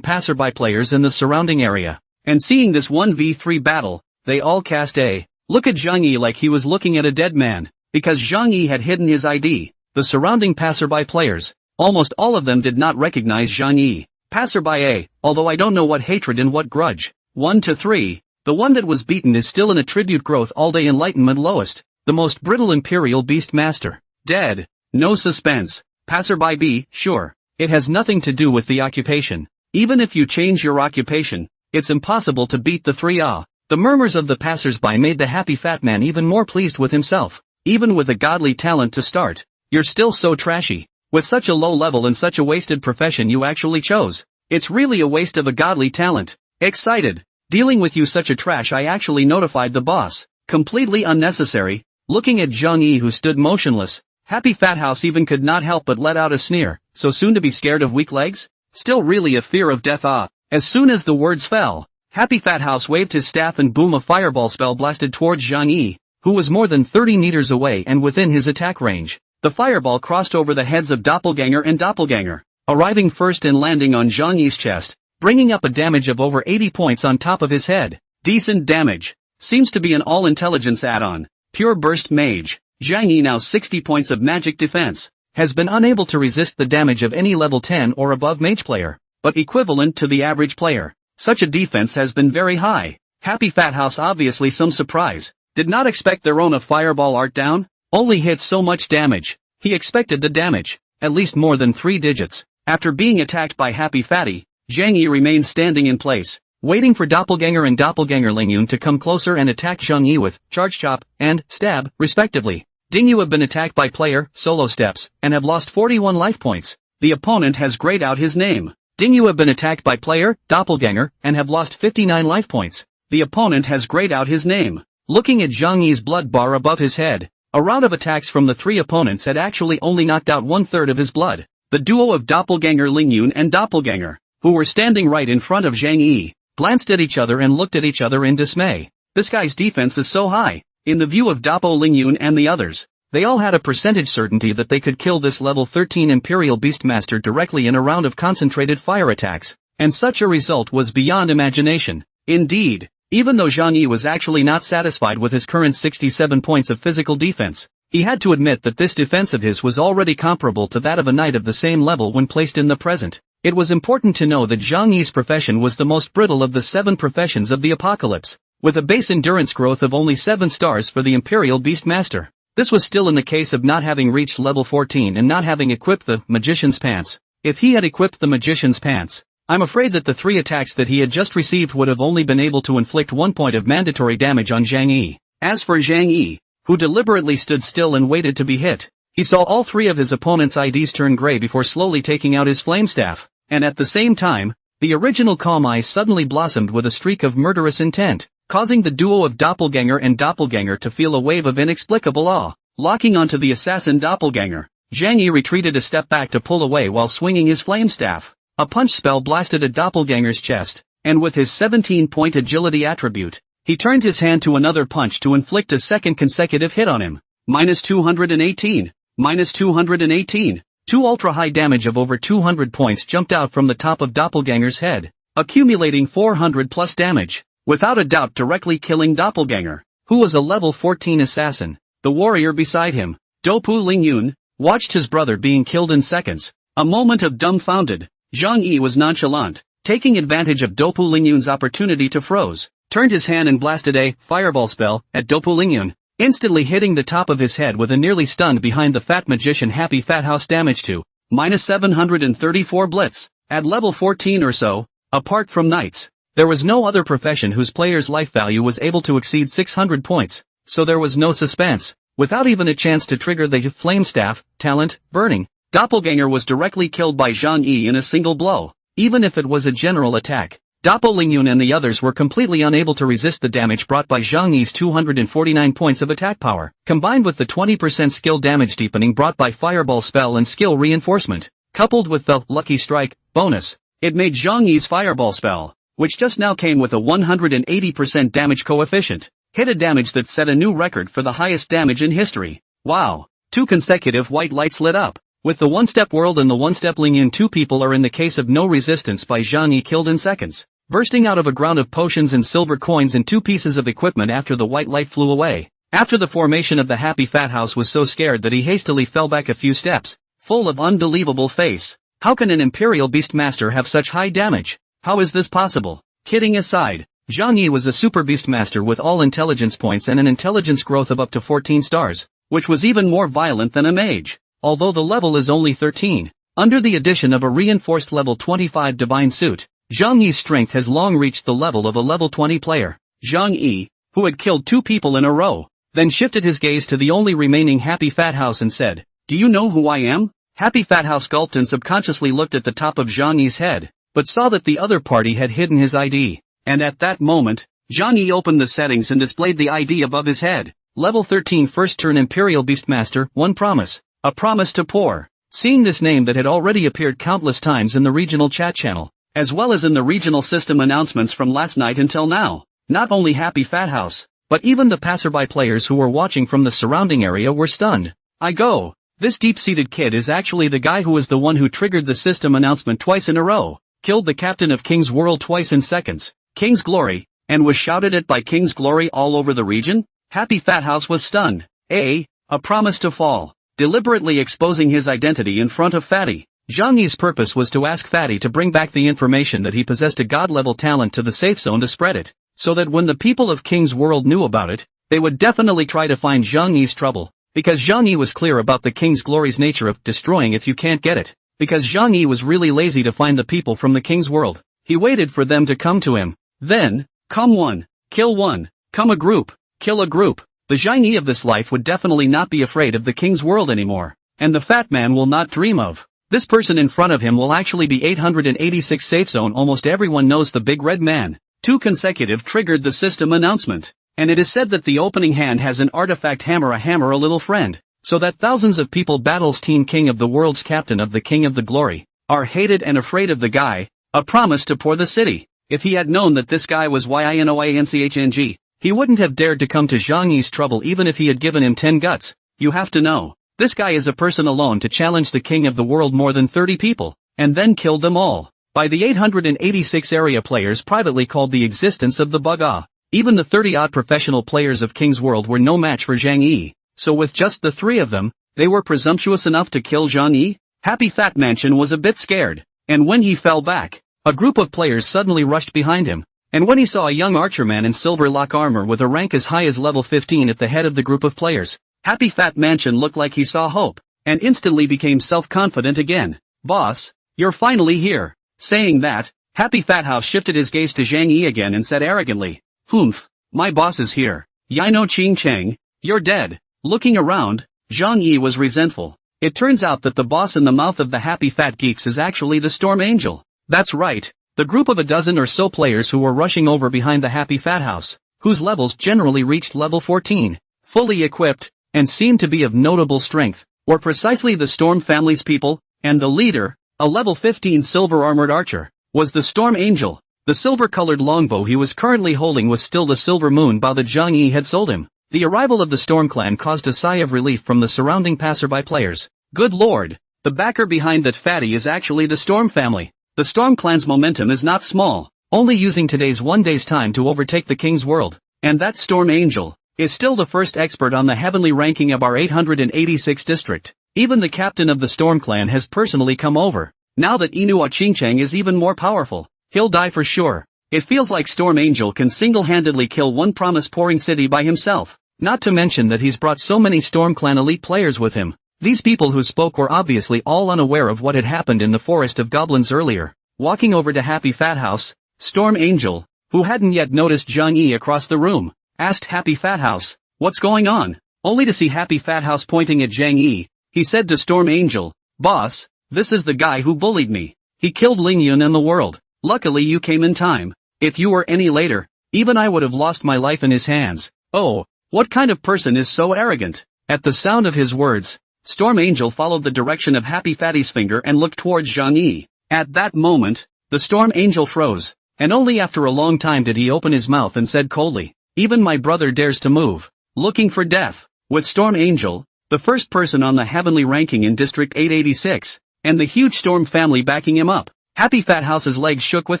passerby players in the surrounding area, and seeing this 1v3 battle, they all cast a look at Zhang Yi like he was looking at a dead man, because Zhang Yi had hidden his ID. The surrounding passerby players, almost all of them did not recognize Zhang Yi. Passerby A, although I don't know what hatred and what grudge. 1 to 3. The one that was beaten is still an attribute growth all-day enlightenment lowest, the most brittle Imperial Beast Master. Dead. No suspense. Passerby B, sure. It has nothing to do with the occupation. Even if you change your occupation, it's impossible to beat the three. The murmurs of the passers-by made the Happy Fat Man even more pleased with himself. Even with a godly talent to start, you're still so trashy. With such a low level and such a wasted profession you actually chose. It's really a waste of a godly talent. Excited. Dealing with you such a trash, I actually notified the boss. Completely unnecessary. Looking at Zhang Yi who stood motionless, Happy Fat House even could not help but let out a sneer. So soon to be scared of weak legs? Still really a fear of death. As soon as the words fell, Happy Fat House waved his staff and boom, a fireball spell blasted towards Zhang Yi, who was more than 30 meters away and within his attack range. The fireball crossed over the heads of Doppelganger and Doppelganger, arriving first and landing on Zhang Yi's chest, bringing up a damage of over 80 points on top of his head. Decent damage. Seems to be an all-intelligence add-on. Pure Burst Mage. Zhang Yi, now 60 points of magic defense, has been unable to resist the damage of any level 10 or above mage player, but equivalent to the average player. Such a defense has been very high. Happy Fat House obviously some surprise. Did not expect their own a fireball art down. Only hit so much damage. He expected the damage, at least more than 3 digits. After being attacked by Happy Fatty, Zhang Yi remained standing in place, waiting for Doppelganger and Doppelganger Lingyun to come closer and attack Zhang Yi with Charge Chop and Stab, respectively. Ding, you have been attacked by player Solo Steps and have lost 41 life points. The opponent has grayed out his name. Ding, you have been attacked by player Doppelganger and have lost 59 life points. The opponent has grayed out his name. Looking at Zhang Yi's blood bar above his head, a round of attacks from the 3 opponents had actually only knocked out 1/3 of his blood. The duo of Doppelganger Lingyun and Doppelganger, who were standing right in front of Zhang Yi, glanced at each other and looked at each other in dismay. This guy's defense is so high. In the view of Doppo Lingyun and the others, they all had a percentage certainty that they could kill this level 13 Imperial Beastmaster directly in a round of concentrated fire attacks, and such a result was beyond imagination. Indeed, even though Zhang Yi was actually not satisfied with his current 67 points of physical defense, he had to admit that this defense of his was already comparable to that of a knight of the same level when placed in the present. It was important to know that Zhang Yi's profession was the most brittle of the 7 professions of the apocalypse, with a base endurance growth of only 7 stars for the Imperial Beastmaster. This was still in the case of not having reached level 14 and not having equipped the Magician's Pants. If he had equipped the Magician's Pants, I'm afraid that the 3 attacks that he had just received would have only been able to inflict 1 point of mandatory damage on Zhang Yi. As for Zhang Yi, who deliberately stood still and waited to be hit, he saw all 3 of his opponent's IDs turn gray before slowly taking out his flame staff, and at the same time, the original calm eye suddenly blossomed with a streak of murderous intent, causing the duo of Doppelganger and Doppelganger to feel a wave of inexplicable awe. Locking onto the assassin Doppelganger, Zhang Yi retreated a step back to pull away while swinging his flame staff. A punch spell blasted at Doppelganger's chest, and with his 17-point agility attribute, He turned his hand to another punch to inflict a second consecutive hit on him. -218. -218. Two ultra-high damage of over 200 points jumped out from the top of Doppelganger's head, accumulating 400 plus damage, without a doubt directly killing Doppelganger, who was a level 14 assassin. The warrior beside him, Dopu Lingyun, watched his brother being killed in seconds. A moment of dumbfounded. Zhang Yi was nonchalant, taking advantage of Dopu Lingyun's opportunity to froze, turned his hand and blasted a fireball spell at Dopu Lingyun, instantly hitting the top of his head with a nearly stunned behind the fat magician Happy Fat House damage to -734 blitz. At level 14 or so, apart from knights, there was no other profession whose player's life value was able to exceed 600 points, so there was no suspense. Without even a chance to trigger the flame staff, talent, burning, Doppelganger was directly killed by Zhang Yi in a single blow. Even if it was a general attack, Doppelganger and the others were completely unable to resist the damage brought by Zhang Yi's 249 points of attack power, combined with the 20% skill damage deepening brought by fireball spell and skill reinforcement, coupled with the lucky strike bonus. It made Zhang Yi's fireball spell, which just now came with a 180% damage coefficient, hit a damage that set a new record for the highest damage in history. Wow! 2 consecutive white lights lit up. With the one-step world and the one-step Lingyun, 2 people are in the case of no resistance by Zhang Yi killed in seconds, bursting out of a ground of potions and silver coins and 2 pieces of equipment after the white light flew away. After the formation of the Happy Fat House was so scared that he hastily fell back a few steps, full of unbelievable face. How can an Imperial Beastmaster have such high damage? How is this possible? Kidding aside, Zhang Yi was a Super Beastmaster with all intelligence points and an intelligence growth of up to 14 stars, which was even more violent than a mage. Although the level is only 13, under the addition of a reinforced level 25 divine suit, Zhang Yi's strength has long reached the level of a level 20 player. Zhang Yi, who had killed 2 people in a row, then shifted his gaze to the only remaining Happy Fat House and said, "Do you know who I am?" Happy Fat House gulped and subconsciously looked at the top of Zhang Yi's head, but saw that the other party had hidden his ID. And at that moment, Zhang Yi opened the settings and displayed the ID above his head. Level 13 first turn Imperial Beastmaster, 1 promise. A promise to pour. Seeing this name that had already appeared countless times in the regional chat channel, as well as in the regional system announcements from last night until now, not only Happy Fat House, but even the passerby players who were watching from the surrounding area were stunned. I go. This deep-seated kid is actually the guy who was the one who triggered the system announcement twice in a row, killed the captain of King's World twice in seconds, King's Glory, and was shouted at by King's Glory all over the region? Happy Fat House was stunned. A promise to fall. Deliberately exposing his identity in front of Fatty. Zhang Yi's purpose was to ask Fatty to bring back the information that he possessed a god-level talent to the safe zone to spread it, so that when the people of King's World knew about it, they would definitely try to find Zhang Yi's trouble. Because Zhang Yi was clear about the King's Glory's nature of destroying if you can't get it. Because Zhang Yi was really lazy to find the people from the King's World. He waited for them to come to him. Then, come one, kill one, come a group, kill a group. The Zhang Yi of this life would definitely not be afraid of the King's World anymore. And the fat man will not dream of. This person in front of him will actually be 886 safe zone. Almost everyone knows the big red man. 2 consecutive triggered the system announcement. And it is said that the opening hand has an artifact hammer, a little friend. So that thousands of people battles Team King of the World's captain of the King of the Glory, are hated and afraid of the guy. A promise to pour the city. If he had known that this guy was Yinoanchng, he wouldn't have dared to come to Zhang Yi's trouble even if he had given him 10 guts. You have to know. This guy is a person alone to challenge the King of the World more than 30 people, and then killed them all. By the 886 area players privately called the existence of the bug. Even the 30-odd professional players of King's World were no match for Zhang Yi. So with just the 3 of them, they were presumptuous enough to kill Zhang Yi? Happy Fat Mansion was a bit scared, and when he fell back, a group of players suddenly rushed behind him. And when he saw a young archerman in silver lock armor with a rank as high as level 15 at the head of the group of players, Happy Fat Mansion looked like he saw hope, and instantly became self-confident again. Boss, you're finally here. Saying that, Happy Fat House shifted his gaze to Zhang Yi again and said arrogantly, "Humph, my boss is here. Yino Ching Cheng, you're dead." Looking around, Zhang Yi was resentful. It turns out that the boss in the mouth of the Happy Fat Geeks is actually the Storm Angel. That's right. The group of a dozen or so players who were rushing over behind the Happy Fat House, whose levels generally reached level 14, fully equipped, and seemed to be of notable strength, were precisely the Storm family's people, and the leader, a level 15 silver-armored archer, was the Storm Angel. The silver-colored longbow he was currently holding was still the silver moon bow that Zhang Yi had sold him. The arrival of the Storm Clan caused a sigh of relief from the surrounding passerby players. Good lord! The backer behind that fatty is actually the Storm family. The Storm Clan's momentum is not small, only using today's one day's time to overtake the King's world. And that Storm Angel is still the first expert on the heavenly ranking of our 886 district. Even the captain of the Storm Clan has personally come over. Now that Inua Qingchang is even more powerful, he'll die for sure. It feels like Storm Angel can single-handedly kill one promise-pouring city by himself. Not to mention that he's brought so many Storm Clan elite players with him. These people who spoke were obviously all unaware of what had happened in the Forest of Goblins earlier. Walking over to Happy Fat House, Storm Angel, who hadn't yet noticed Zhang Yi across the room, asked Happy Fat House, "What's going on?" Only to see Happy Fat House pointing at Zhang Yi, he said to Storm Angel, "Boss, this is the guy who bullied me. He killed Ling Yun and the world. Luckily you came in time. If you were any later, even I would have lost my life in his hands." Oh, what kind of person is so arrogant? At the sound of his words, Storm Angel followed the direction of Happy Fatty's finger and looked towards Zhang Yi. At that moment, the Storm Angel froze, and only after a long time did he open his mouth and said coldly, "Even my brother dares to move. Looking for death." With Storm Angel, the first person on the heavenly ranking in District 886, and the huge Storm family backing him up, Happy Fat House's legs shook with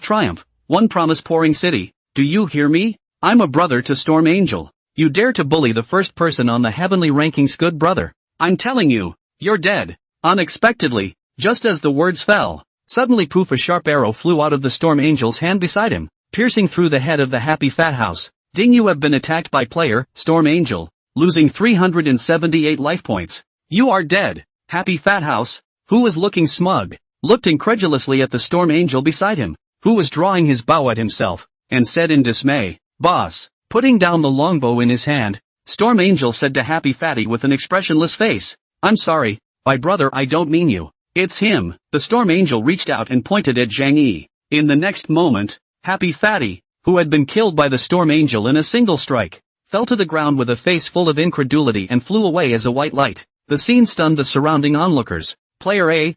triumph. "One promise-pouring city, do you hear me? I'm a brother to Storm Angel. You dare to bully the first person on the heavenly ranking's good brother. I'm telling you, you're dead." Unexpectedly, just as the words fell, suddenly poof, a sharp arrow flew out of the Storm Angel's hand beside him, piercing through the head of the Happy Fat House. "Ding, you have been attacked by player, Storm Angel, losing 378 life points. You are dead." Happy Fat House, who was looking smug, looked incredulously at the Storm Angel beside him, who was drawing his bow at himself, and said in dismay, "Boss." Putting down the longbow in his hand, Storm Angel said to Happy Fatty with an expressionless face, "I'm sorry, by brother I don't mean you. It's him." The Storm Angel reached out and pointed at Zhang Yi. In the next moment, Happy Fatty, who had been killed by the Storm Angel in a single strike, fell to the ground with a face full of incredulity and flew away as a white light. The scene stunned the surrounding onlookers. Player A,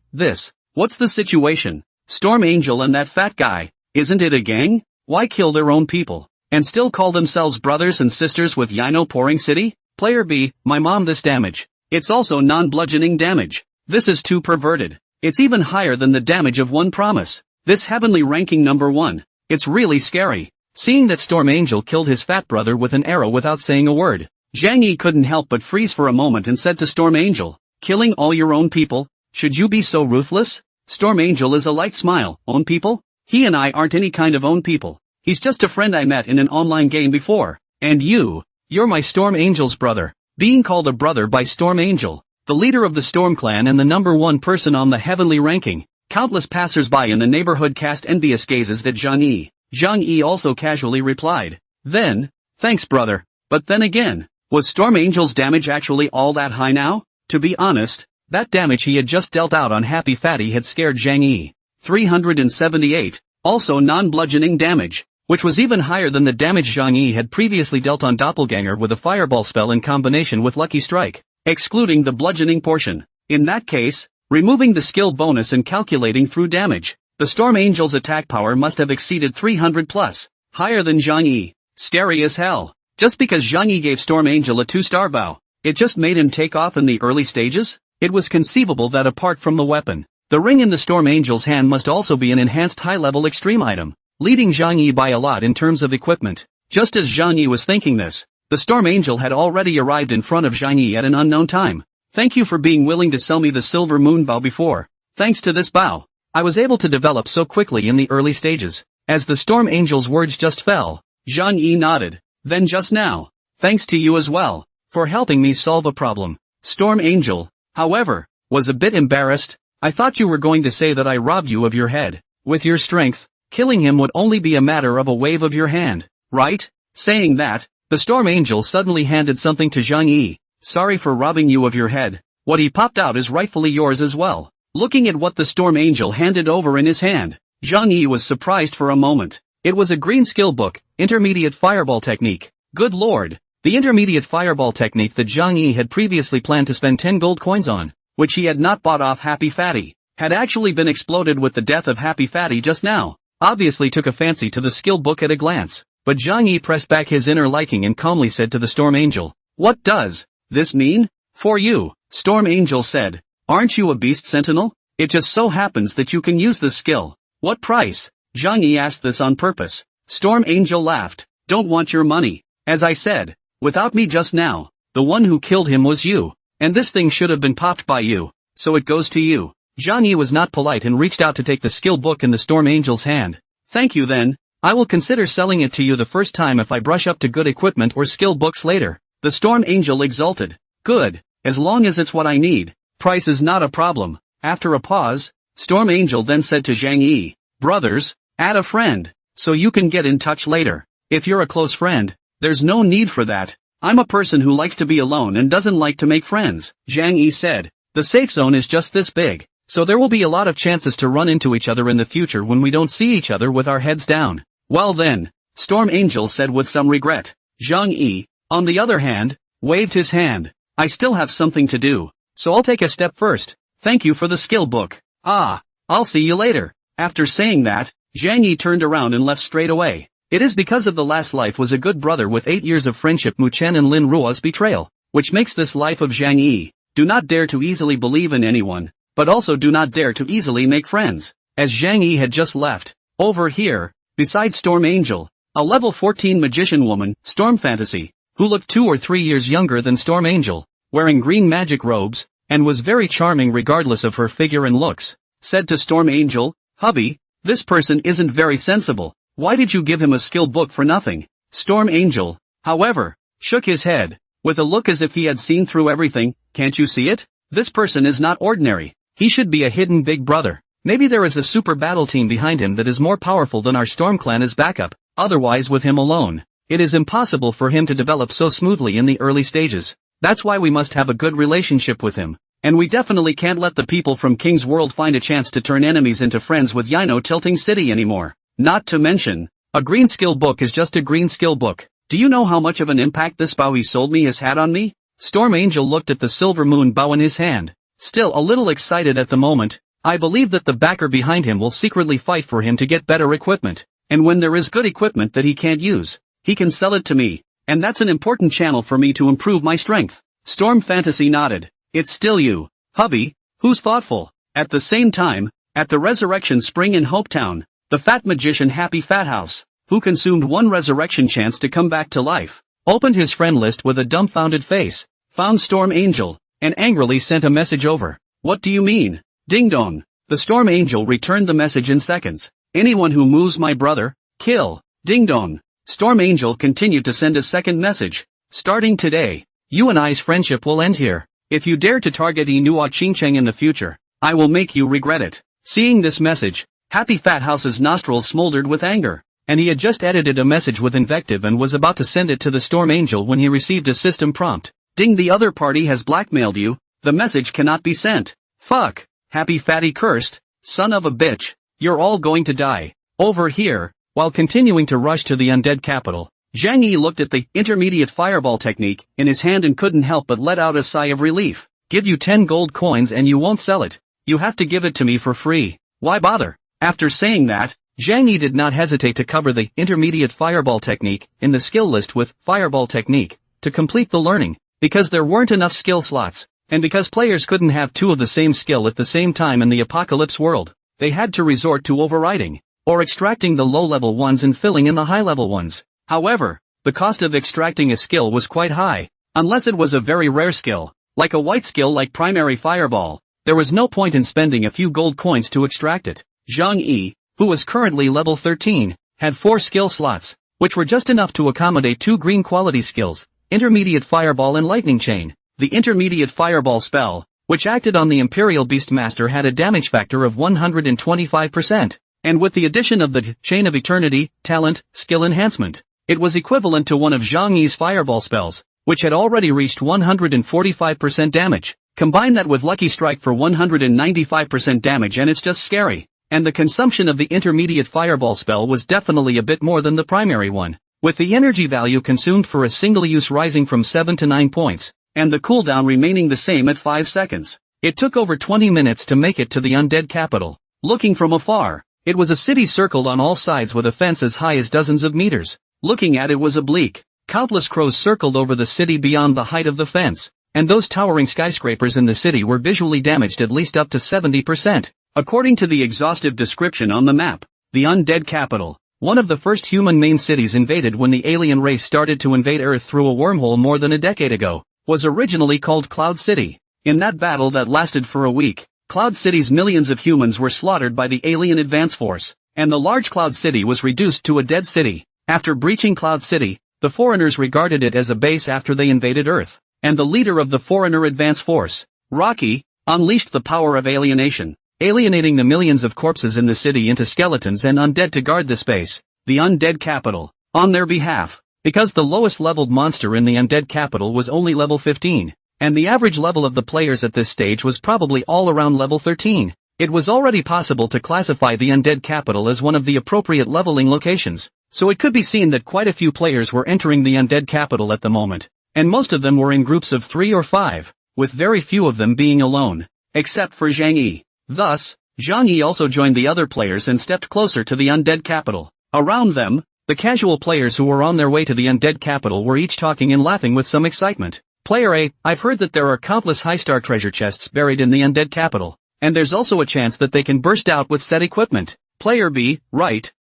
what's the situation? Storm Angel and that fat guy, isn't it a gang? Why kill their own people, and still call themselves brothers and sisters with Yino Pouring City? Player B, my mom, this damage. It's also non-bludgeoning damage. This is too perverted. It's even higher than the damage of one promise. This heavenly ranking number 1. It's really scary. Seeing that Storm Angel killed his fat brother with an arrow without saying a word, Zhang Yi couldn't help but freeze for a moment and said to Storm Angel, "Killing all your own people? Should you be so ruthless?" Storm Angel is a light smile. "Own people? He and I aren't any kind of own people. He's just a friend I met in an online game before. And you're my Storm Angel's brother." Being called a brother by Storm Angel, the leader of the Storm Clan and the number 1 person on the heavenly ranking, countless passers-by in the neighborhood cast envious gazes at Zhang Yi. Zhang Yi also casually replied, "Then, thanks brother." But then again, was Storm Angel's damage actually all that high now? To be honest, that damage he had just dealt out on Happy Fatty had scared Zhang Yi. 378, also non-bludgeoning damage, which was even higher than the damage Zhang Yi had previously dealt on Doppelganger with a fireball spell in combination with Lucky Strike, excluding the bludgeoning portion. In that case, removing the skill bonus and calculating through damage, the Storm Angel's attack power must have exceeded 300 plus, higher than Zhang Yi. Scary as hell. Just because Zhang Yi gave Storm Angel a 2-star bow, it just made him take off in the early stages? It was conceivable that apart from the weapon, the ring in the Storm Angel's hand must also be an enhanced high-level extreme item, leading Zhang Yi by a lot in terms of equipment. Just as Zhang Yi was thinking this, the Storm Angel had already arrived in front of Zhang Yi at an unknown time. "Thank you for being willing to sell me the Silver Moon bow before. Thanks to this bow, I was able to develop so quickly in the early stages." As the Storm Angel's words just fell, Zhang Yi nodded. "Then just now, thanks to you as well, for helping me solve a problem." Storm Angel, however, was a bit embarrassed. "I thought you were going to say that I robbed you of your head. With your strength, killing him would only be a matter of a wave of your hand, right?" Saying that, the Storm Angel suddenly handed something to Zhang Yi. "Sorry for robbing you of your head. What he popped out is rightfully yours as well." Looking at what the Storm Angel handed over in his hand, Zhang Yi was surprised for a moment. It was a green skill book, Intermediate Fireball Technique. Good lord! The Intermediate Fireball Technique that Zhang Yi had previously planned to spend 10 gold coins on, which he had not bought off Happy Fatty, had actually been exploded with the death of Happy Fatty just now. obviously took a fancy to the skill book at a glance, but Zhang Yi pressed back his inner liking and calmly said to the Storm Angel, "What does this mean for you?" Storm Angel said, "Aren't you a beast sentinel? It just so happens that you can use this skill. What price?" Zhang Yi asked this on purpose. Storm Angel laughed, "Don't want your money. As I said, without me just now, the one who killed him was you, and this thing should have been popped by you, so it goes to you." Zhang Yi was not polite and reached out to take the skill book in the Storm Angel's hand. "Thank you then, I will consider selling it to you the first time if I brush up to good equipment or skill books later." The Storm Angel exulted. "Good, as long as it's what I need, price is not a problem." After a pause, Storm Angel then said to Zhang Yi, "Brothers, add a friend, so you can get in touch later. If you're a close friend, there's no need for that. I'm a person who likes to be alone and doesn't like to make friends." Zhang Yi said, "The safe zone is just this big, so there will be a lot of chances to run into each other in the future when we don't see each other with our heads down." "Well then," Storm Angel said with some regret. Zhang Yi, on the other hand, waved his hand. "I still have something to do, so I'll take a step first. Thank you for the skill book. I'll see you later." After saying that, Zhang Yi turned around and left straight away. It is because of the last life was a good brother with 8 years of friendship Mu Chen and Lin Ruo's betrayal, which makes this life of Zhang Yi. Do not dare to easily believe in anyone, but also do not dare to easily make friends. As Zhang Yi had just left, over here, beside Storm Angel, a level 14 magician woman, Storm Fantasy, who looked 2 or 3 years younger than Storm Angel, wearing green magic robes, and was very charming regardless of her figure and looks, said to Storm Angel, "Hubby, this person isn't very sensible. Why did you give him a skill book for nothing?" Storm Angel, however, shook his head, with a look as if he had seen through everything. "Can't you see it? This person is not ordinary. He should be a hidden big brother. Maybe there is a super battle team behind him that is more powerful than our Storm clan as backup, otherwise with him alone, it is impossible for him to develop so smoothly in the early stages. That's why we must have a good relationship with him. And we definitely can't let the people from King's World find a chance to turn enemies into friends with Yino Tilting City anymore. Not to mention, a green skill book is just a green skill book. Do you know how much of an impact this bow he sold me has had on me?" Storm Angel looked at the silver moon bow in his hand, still a little excited at the moment. "I believe that the backer behind him will secretly fight for him to get better equipment, and when there is good equipment that he can't use, he can sell it to me, and that's an important channel for me to improve my strength." Storm Fantasy nodded. "It's still you, hubby, who's thoughtful." At the same time, at the Resurrection Spring in Hopetown, the fat magician Happy Fat House, who consumed one resurrection chance to come back to life, opened his friend list with a dumbfounded face, found Storm Angel, and angrily sent a message over. "What do you mean? Ding dong." The Storm Angel returned the message in seconds. "Anyone who moves my brother, kill." Ding dong. Storm Angel continued to send a second message. "Starting today, you and I's friendship will end here. If you dare to target Inua Qingcheng in the future, I will make you regret it." Seeing this message, Happy Fat House's nostrils smoldered with anger, and he had just edited a message with invective and was about to send it to the Storm Angel when he received a system prompt. "Ding, the other party has blackmailed you, the message cannot be sent." "Fuck, Happy Fatty cursed, son of a bitch, you're all going to die." Over here, while continuing to rush to the undead capital, Zhang Yi looked at the intermediate fireball technique in his hand and couldn't help but let out a sigh of relief. "Give you 10 gold coins and you won't sell it. You have to give it to me for free. Why bother?" After saying that, Zhang Yi did not hesitate to cover the intermediate fireball technique in the skill list with fireball technique to complete the learning, because there weren't enough skill slots, and because players couldn't have 2 of the same skill at the same time in the apocalypse world, they had to resort to overriding, or extracting the low-level ones and filling in the high-level ones. However, the cost of extracting a skill was quite high, unless it was a very rare skill, like a white skill like primary fireball. There was no point in spending a few gold coins to extract it. Zhang Yi, who was currently level 13, had 4 skill slots, which were just enough to accommodate 2 green quality skills, Intermediate Fireball and Lightning Chain. The Intermediate Fireball spell, which acted on the Imperial Beastmaster, had a damage factor of 125%, and with the addition of the Chain of Eternity, Talent, Skill Enhancement, it was equivalent to one of Zhang Yi's fireball spells, which had already reached 145% damage. Combine that with Lucky Strike for 195% damage and it's just scary. And the consumption of the intermediate fireball spell was definitely a bit more than the primary one, with the energy value consumed for a single use rising from 7 to 9 points, and the cooldown remaining the same at 5 seconds. It took over 20 minutes to make it to the undead capital. Looking from afar, It was a city circled on all sides with a fence as high as dozens of meters. Looking at it was oblique. Countless crows circled over the city beyond the height of the fence, and those towering skyscrapers in the city were visually damaged at least up to 70%. According to the exhaustive description on the map, the undead capital, one of the first human main cities invaded when the alien race started to invade Earth through a wormhole more than a decade ago, was originally called Cloud City. In that battle that lasted for a week, Cloud City's millions of humans were slaughtered by the alien advance force, and the large Cloud City was reduced to a dead city. After breaching Cloud City, the foreigners regarded it as a base after they invaded Earth, and the leader of the foreigner advance force, Rocky, unleashed the power of alienation, alienating the millions of corpses in the city into skeletons and undead to guard the space, the undead capital, on their behalf, because the lowest leveled monster in the undead capital was only level 15, and the average level of the players at this stage was probably all around level 13. It was already possible to classify the undead capital as one of the appropriate leveling locations, so it could be seen that quite a few players were entering the undead capital at the moment, and most of them were in groups of 3 or 5, with very few of them being alone, except for Zhang Yi. Thus, Zhang Yi also joined the other players and stepped closer to the undead capital. Around them, the casual players who were on their way to the undead capital were each talking and laughing with some excitement. Player A, I've heard that there are countless high-star treasure chests buried in the undead capital, and there's also a chance that they can burst out with said equipment. Player B, right.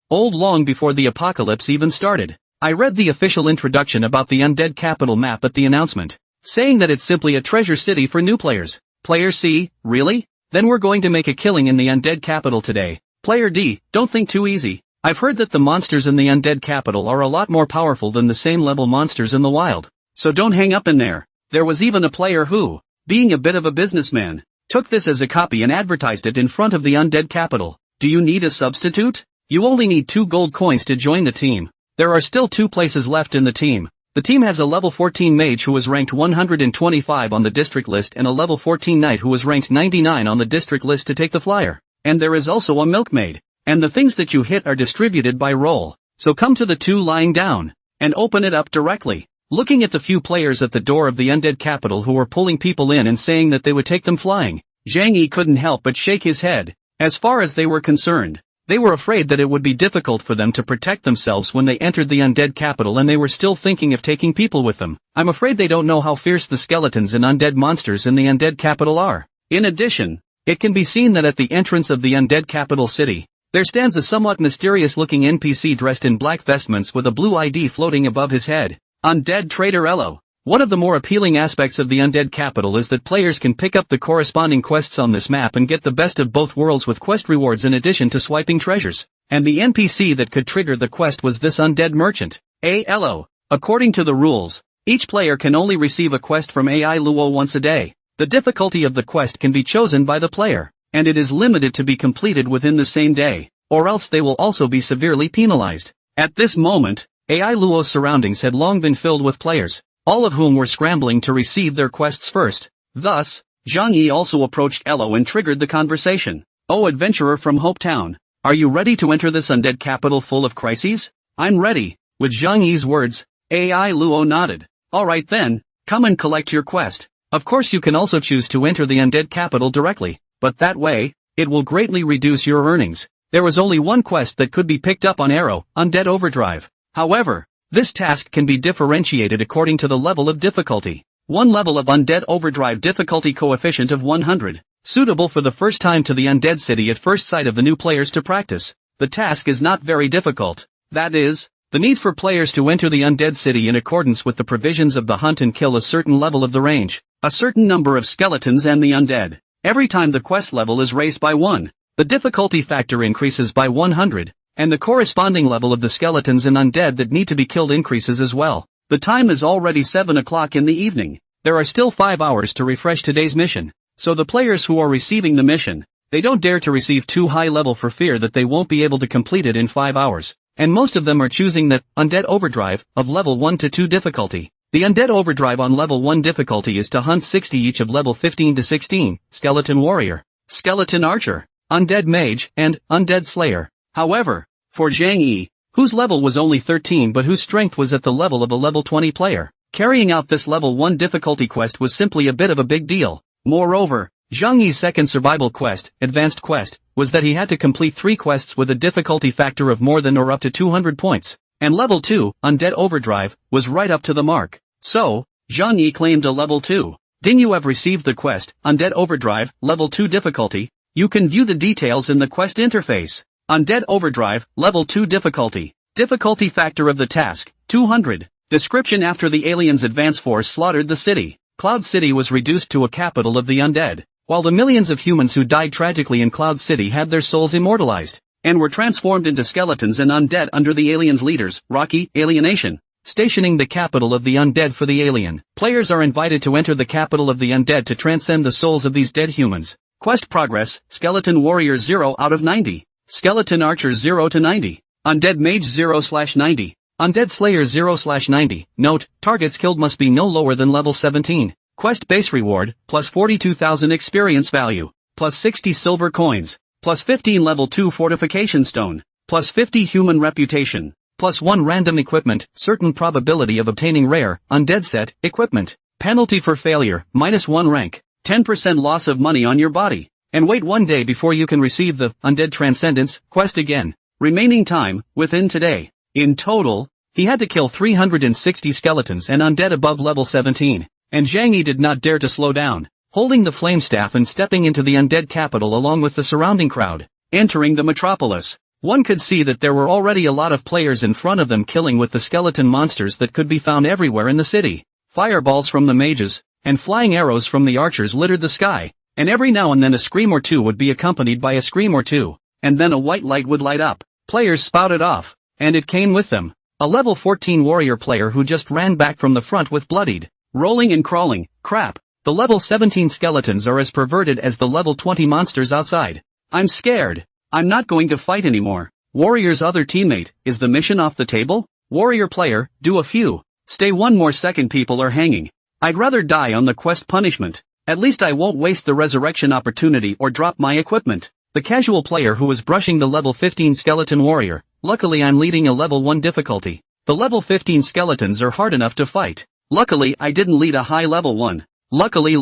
Old long before the apocalypse even started. I read the official introduction about the undead capital map at the announcement, saying that it's simply a treasure city for new players. Player C, really? Then we're going to make a killing in the undead capital today. Player D, don't think too easy. I've heard that the monsters in the undead capital are a lot more powerful than the same level monsters in the wild. So don't hang up in there. There was even a player who, being a bit of a businessman, took this as a copy and advertised it in front of the undead capital. Do you need a substitute? You only need 2 gold coins to join the team. There are still 2 places left in the team. The team has a level 14 mage who was ranked 125 on the district list and a level 14 knight who was ranked 99 on the district list to take the flyer. And there is also a milkmaid. And the things that you hit are distributed by role. So come to the 2 lying down, and open it up directly. Looking at the few players at the door of the undead capital who were pulling people in and saying that they would take them flying, Zhang Yi couldn't help but shake his head. As far as they were concerned, they were afraid that it would be difficult for them to protect themselves when they entered the undead capital, and they were still thinking of taking people with them. I'm afraid they don't know how fierce the skeletons and undead monsters in the undead capital are. In addition, it can be seen that at the entrance of the undead capital city, there stands a somewhat mysterious-looking NPC dressed in black vestments with a blue ID floating above his head. Undead Trader Elo. One of the more appealing aspects of the undead capital is that players can pick up the corresponding quests on this map and get the best of both worlds with quest rewards in addition to swiping treasures. And the NPC that could trigger the quest was this undead merchant, Elo. According to the rules, each player can only receive a quest from AI Luo once a day. The difficulty of the quest can be chosen by the player, and it is limited to be completed within the same day, or else they will also be severely penalized. At this moment, AI Luo's surroundings had long been filled with players, all of whom were scrambling to receive their quests first. Thus, Zhang Yi also approached Elo and triggered the conversation. Oh, adventurer from Hope Town, are you ready to enter this undead capital full of crises? I'm ready. With Zhang Yi's words, AI Luo nodded. Alright then, come and collect your quest. Of course you can also choose to enter the undead capital directly, but that way, it will greatly reduce your earnings. There was only one quest that could be picked up on Arrow, Undead Overdrive. However, this task can be differentiated according to the level of difficulty. One level of Undead Overdrive difficulty coefficient of 100, suitable for the first time to the Undead City at first sight of the new players to practice. The task is not very difficult. That is, the need for players to enter the Undead City in accordance with the provisions of the hunt and kill a certain level of the range, a certain number of skeletons and the undead. Every time the quest level is raised by 1, the difficulty factor increases by 100. And the corresponding level of the skeletons and undead that need to be killed increases as well. The time is already 7 o'clock in the evening. There are still 5 hours to refresh today's mission. So the players who are receiving the mission, they don't dare to receive too high level for fear that they won't be able to complete it in 5 hours. And most of them are choosing the Undead Overdrive of level 1 to 2 difficulty. The Undead Overdrive on level 1 difficulty is to hunt 60 each of level 15 to 16, Skeleton Warrior, Skeleton Archer, Undead Mage, and Undead Slayer. However, for Zhang Yi, whose level was only 13 but whose strength was at the level of a level 20 player, carrying out this level 1 difficulty quest was simply a bit of a big deal. Moreover, Zhang Yi's second survival quest, Advanced Quest, was that he had to complete 3 quests with a difficulty factor of more than or up to 200 points, and level 2, Undead Overdrive, was right up to the mark. So, Zhang Yi claimed a level 2. Ding you have received the quest, Undead Overdrive, level 2 difficulty. You can view the details in the quest interface. Undead Overdrive, level 2 difficulty. Difficulty factor of the task, 200. Description: after the aliens' advance force slaughtered the city, Cloud City was reduced to a capital of the undead, while the millions of humans who died tragically in Cloud City had their souls immortalized, and were transformed into skeletons and undead under the aliens' leaders, Rocky, Alienation. Stationing the capital of the undead for the alien. Players are invited to enter the capital of the undead to transcend the souls of these dead humans. Quest progress: Skeleton Warrior 0 out of 90. Skeleton Archer 0 to 90. Undead Mage 0/90. Undead Slayer 0/90. Note, targets killed must be no lower than level 17. Quest base reward, plus 42,000 experience value, plus 60 silver coins, plus 15 level 2 fortification stone, plus 50 human reputation, plus 1 random equipment, certain probability of obtaining rare, undead set, equipment. Penalty for failure, -1 rank, 10% loss of money on your body, and wait 1 day before you can receive the Undead Transcendence quest again. Remaining time, within today. In total, he had to kill 360 skeletons and undead above level 17, and Zhang Yi did not dare to slow down, holding the flame staff and stepping into the undead capital along with the surrounding crowd. Entering the metropolis, one could see that there were already a lot of players in front of them killing with the skeleton monsters that could be found everywhere in the city. Fireballs from the mages, and flying arrows from the archers littered the sky, and every now and then a scream or two would be accompanied by a scream or two, and then a white light would light up. Players spouted off, and it came with them. A level 14 warrior player who just ran back from the front with bloodied, rolling and crawling, crap. The level 17 skeletons are as perverted as the level 20 monsters outside. I'm scared. I'm not going to fight anymore. Warrior's other teammate, is the mission off the table? Warrior player, do a few. Stay 1 more second, people are hanging. I'd rather die on the quest punishment. At least I won't waste the resurrection opportunity or drop my equipment. The casual player who was brushing the level 15 skeleton warrior. Luckily I'm leading a level 1 difficulty. The level 15 skeletons are hard enough to fight. Luckily I didn't lead a high level 1. Luckily.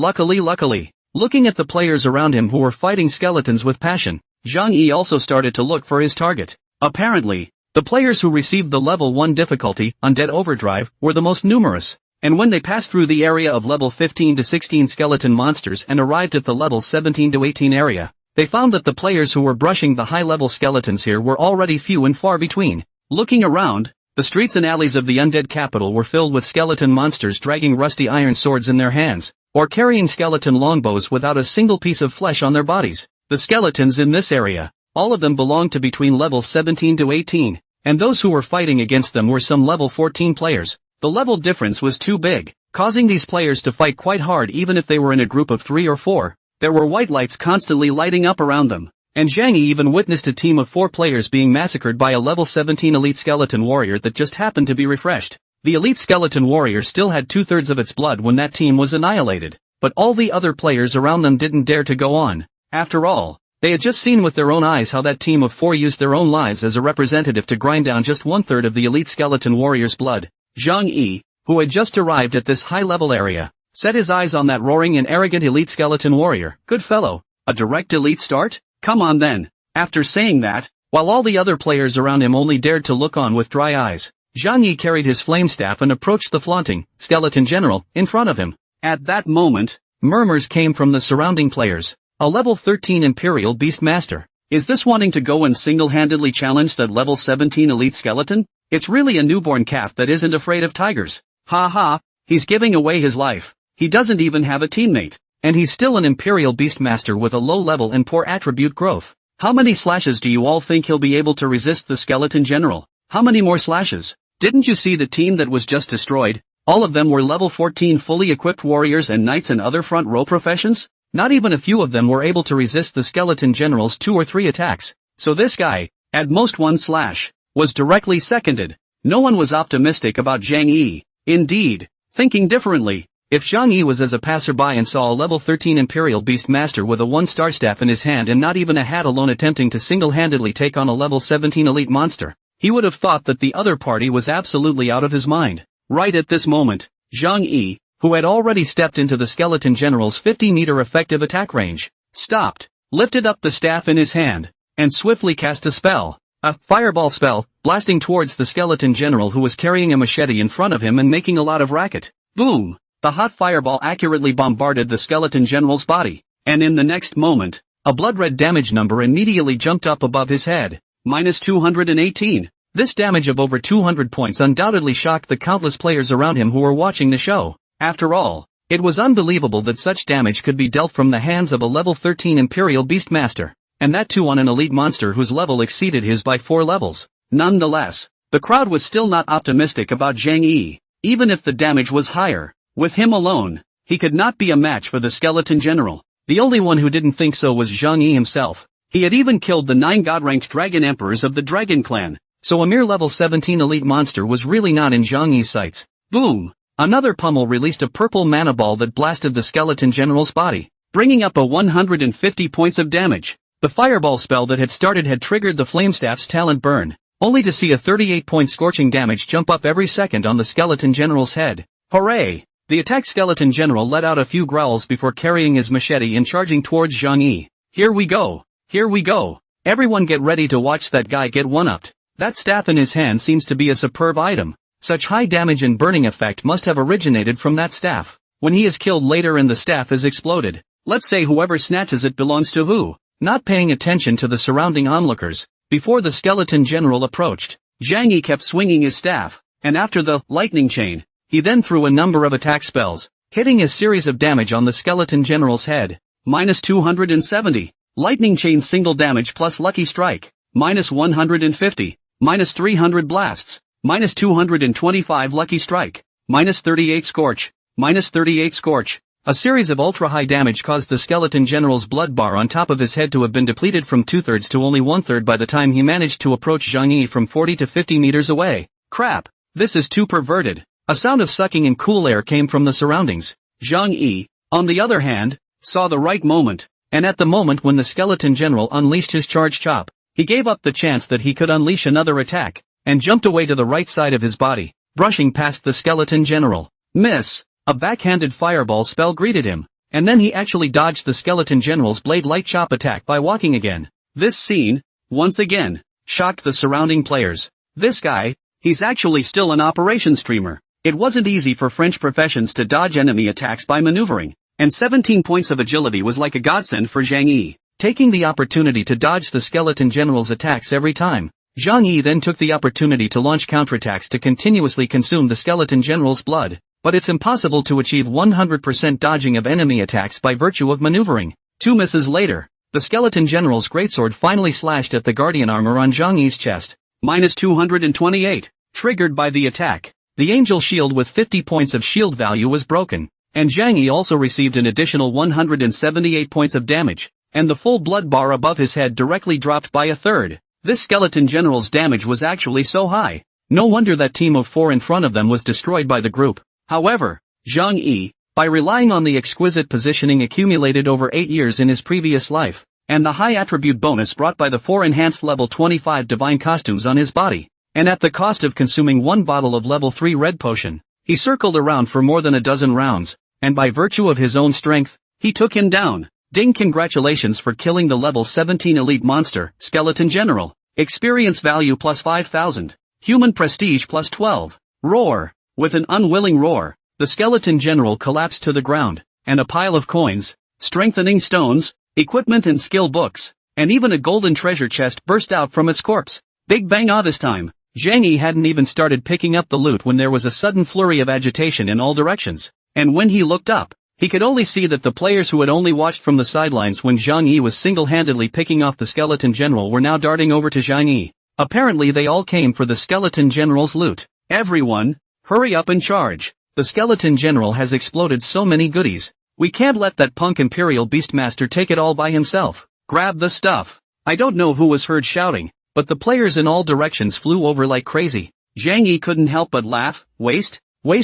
Looking at the players around him who were fighting skeletons with passion, Zhang Yi also started to look for his target. Apparently, the players who received the level 1 difficulty, Undead Overdrive, were the most numerous, and when they passed through the area of level 15 to 16 skeleton monsters and arrived at the level 17 to 18 area, they found that the players who were brushing the high-level skeletons here were already few and far between. Looking around, the streets and alleys of the undead capital were filled with skeleton monsters dragging rusty iron swords in their hands, or carrying skeleton longbows without a single piece of flesh on their bodies. The skeletons in this area, all of them belonged to between level 17 to 18, and those who were fighting against them were some level 14 players. The level difference was too big, causing these players to fight quite hard even if they were in a group of 3 or 4. There were white lights constantly lighting up around them, and Zhang Yi even witnessed a team of 4 players being massacred by a level 17 elite skeleton warrior that just happened to be refreshed. The elite skeleton warrior still had 2/3 of its blood when that team was annihilated, but all the other players around them didn't dare to go on. After all, they had just seen with their own eyes how that team of 4 used their own lives as a representative to grind down just 1/3 of the elite skeleton warrior's blood. Zhang Yi, who had just arrived at this high-level area, set his eyes on that roaring and arrogant elite skeleton warrior. Good fellow, a direct elite start? Come on then. After saying that, while all the other players around him only dared to look on with dry eyes, Zhang Yi carried his flame staff and approached the flaunting, skeleton general, in front of him. At that moment, murmurs came from the surrounding players. A level 13 Imperial Beastmaster. Is this wanting to go and single-handedly challenge that level 17 elite skeleton? It's really a newborn calf that isn't afraid of tigers. Ha ha, he's giving away his life. He doesn't even have a teammate. And he's still an Imperial Beastmaster with a low level and poor attribute growth. How many slashes do you all think he'll be able to resist the skeleton general? How many more slashes? Didn't you see the team that was just destroyed? All of them were level 14 fully equipped warriors and knights and other front row professions? Not even a few of them were able to resist the skeleton general's 2 or 3 attacks. So this guy, at most 1 slash, was directly seconded. No one was optimistic about Zhang Yi. Indeed, thinking differently, if Zhang Yi was as a passerby and saw a level 13 Imperial Beastmaster with a 1-star staff in his hand and not even a hat alone attempting to single-handedly take on a level 17 elite monster, he would have thought that the other party was absolutely out of his mind. Right at this moment, Zhang Yi, who had already stepped into the skeleton general's 50-meter effective attack range, stopped. lifted up the staff in his hand, and swiftly cast a spell. A fireball spell, blasting towards the skeleton general who was carrying a machete in front of him and making a lot of racket. Boom! The hot fireball accurately bombarded the skeleton general's body, and in the next moment, a blood-red damage number immediately jumped up above his head. -218. This damage of over 200 points undoubtedly shocked the countless players around him who were watching the show. After all, it was unbelievable that such damage could be dealt from the hands of a level 13 Imperial Beastmaster, and that too on an elite monster whose level exceeded his by 4 levels. Nonetheless, the crowd was still not optimistic about Zhang Yi, even if the damage was higher. With him alone, he could not be a match for the skeleton general. The only one who didn't think so was Zhang Yi himself. He had even killed the 9 god-ranked dragon emperors of the Dragon Clan, so a mere level 17 elite monster was really not in Zhang Yi's sights. Boom! Another pummel released a purple mana ball that blasted the skeleton general's body, bringing up a 150 points of damage. The fireball spell that had started had triggered the flamestaff's talent burn, only to see a 38-point scorching damage jump up every second on the skeleton general's head. Hooray! The attacked skeleton general let out a few growls before carrying his machete and charging towards Zhang Yi. Here we go! Here we go! Everyone get ready to watch that guy get one-upped. That staff in his hand seems to be a superb item. Such high damage and burning effect must have originated from that staff. When he is killed later and the staff is exploded, let's say whoever snatches it belongs to who? Not paying attention to the surrounding onlookers, before the skeleton general approached, Zhang Yi kept swinging his staff, and after the lightning chain, he then threw a number of attack spells, hitting a series of damage on the skeleton general's head. -270. Lightning chain single damage plus lucky strike. -150. -300 blasts. -225 lucky strike. -38 scorch. -38 scorch. A series of ultra-high damage caused the skeleton general's blood bar on top of his head to have been depleted from 2/3 to only 1/3 by the time he managed to approach Zhang Yi from 40 to 50 meters away. Crap! This is too perverted. A sound of sucking in cool air came from the surroundings. Zhang Yi, on the other hand, saw the right moment, and at the moment when the skeleton general unleashed his charge chop, he gave up the chance that he could unleash another attack, and jumped away to the right side of his body, brushing past the skeleton general. Miss! A backhanded fireball spell greeted him, and then he actually dodged the skeleton general's blade light chop attack by walking again. This scene, once again, shocked the surrounding players. This guy, he's actually still an operation streamer. It wasn't easy for French professions to dodge enemy attacks by maneuvering, and 17 points of agility was like a godsend for Zhang Yi, taking the opportunity to dodge the skeleton general's attacks every time. Zhang Yi then took the opportunity to launch counterattacks to continuously consume the skeleton general's blood. But it's impossible to achieve 100% dodging of enemy attacks by virtue of maneuvering. 2 misses later, the skeleton general's greatsword finally slashed at the guardian armor on Zhang Yi's chest. -228, triggered by the attack. The angel shield with 50 points of shield value was broken, and Zhang Yi also received an additional 178 points of damage, and the full blood bar above his head directly dropped by 1/3. This skeleton general's damage was actually so high. No wonder that team of 4 in front of them was destroyed by the group. However, Zhang Yi, by relying on the exquisite positioning accumulated over 8 years in his previous life, and the high attribute bonus brought by the 4 enhanced level 25 divine costumes on his body, and at the cost of consuming 1 bottle of level 3 red potion, he circled around for more than a dozen rounds, and by virtue of his own strength, he took him down. Ding! Congratulations for killing the level 17 elite monster, Skeleton General. Experience value plus 5,000. Human prestige plus 12. Roar! With an unwilling roar, the skeleton general collapsed to the ground, and a pile of coins, strengthening stones, equipment and skill books, and even a golden treasure chest burst out from its corpse. Big bang! This time, Zhang Yi hadn't even started picking up the loot when there was a sudden flurry of agitation in all directions, and when he looked up, he could only see that the players who had only watched from the sidelines when Zhang Yi was single-handedly picking off the skeleton general were now darting over to Zhang Yi. Apparently they all came for the skeleton general's loot. Everyone, hurry up and charge. The skeleton general has exploded so many goodies. We can't let that punk Imperial Beastmaster take it all by himself. Grab the stuff. I don't know who was heard shouting, but the players in all directions flew over like crazy. Zhang Yi couldn't help but laugh. Waste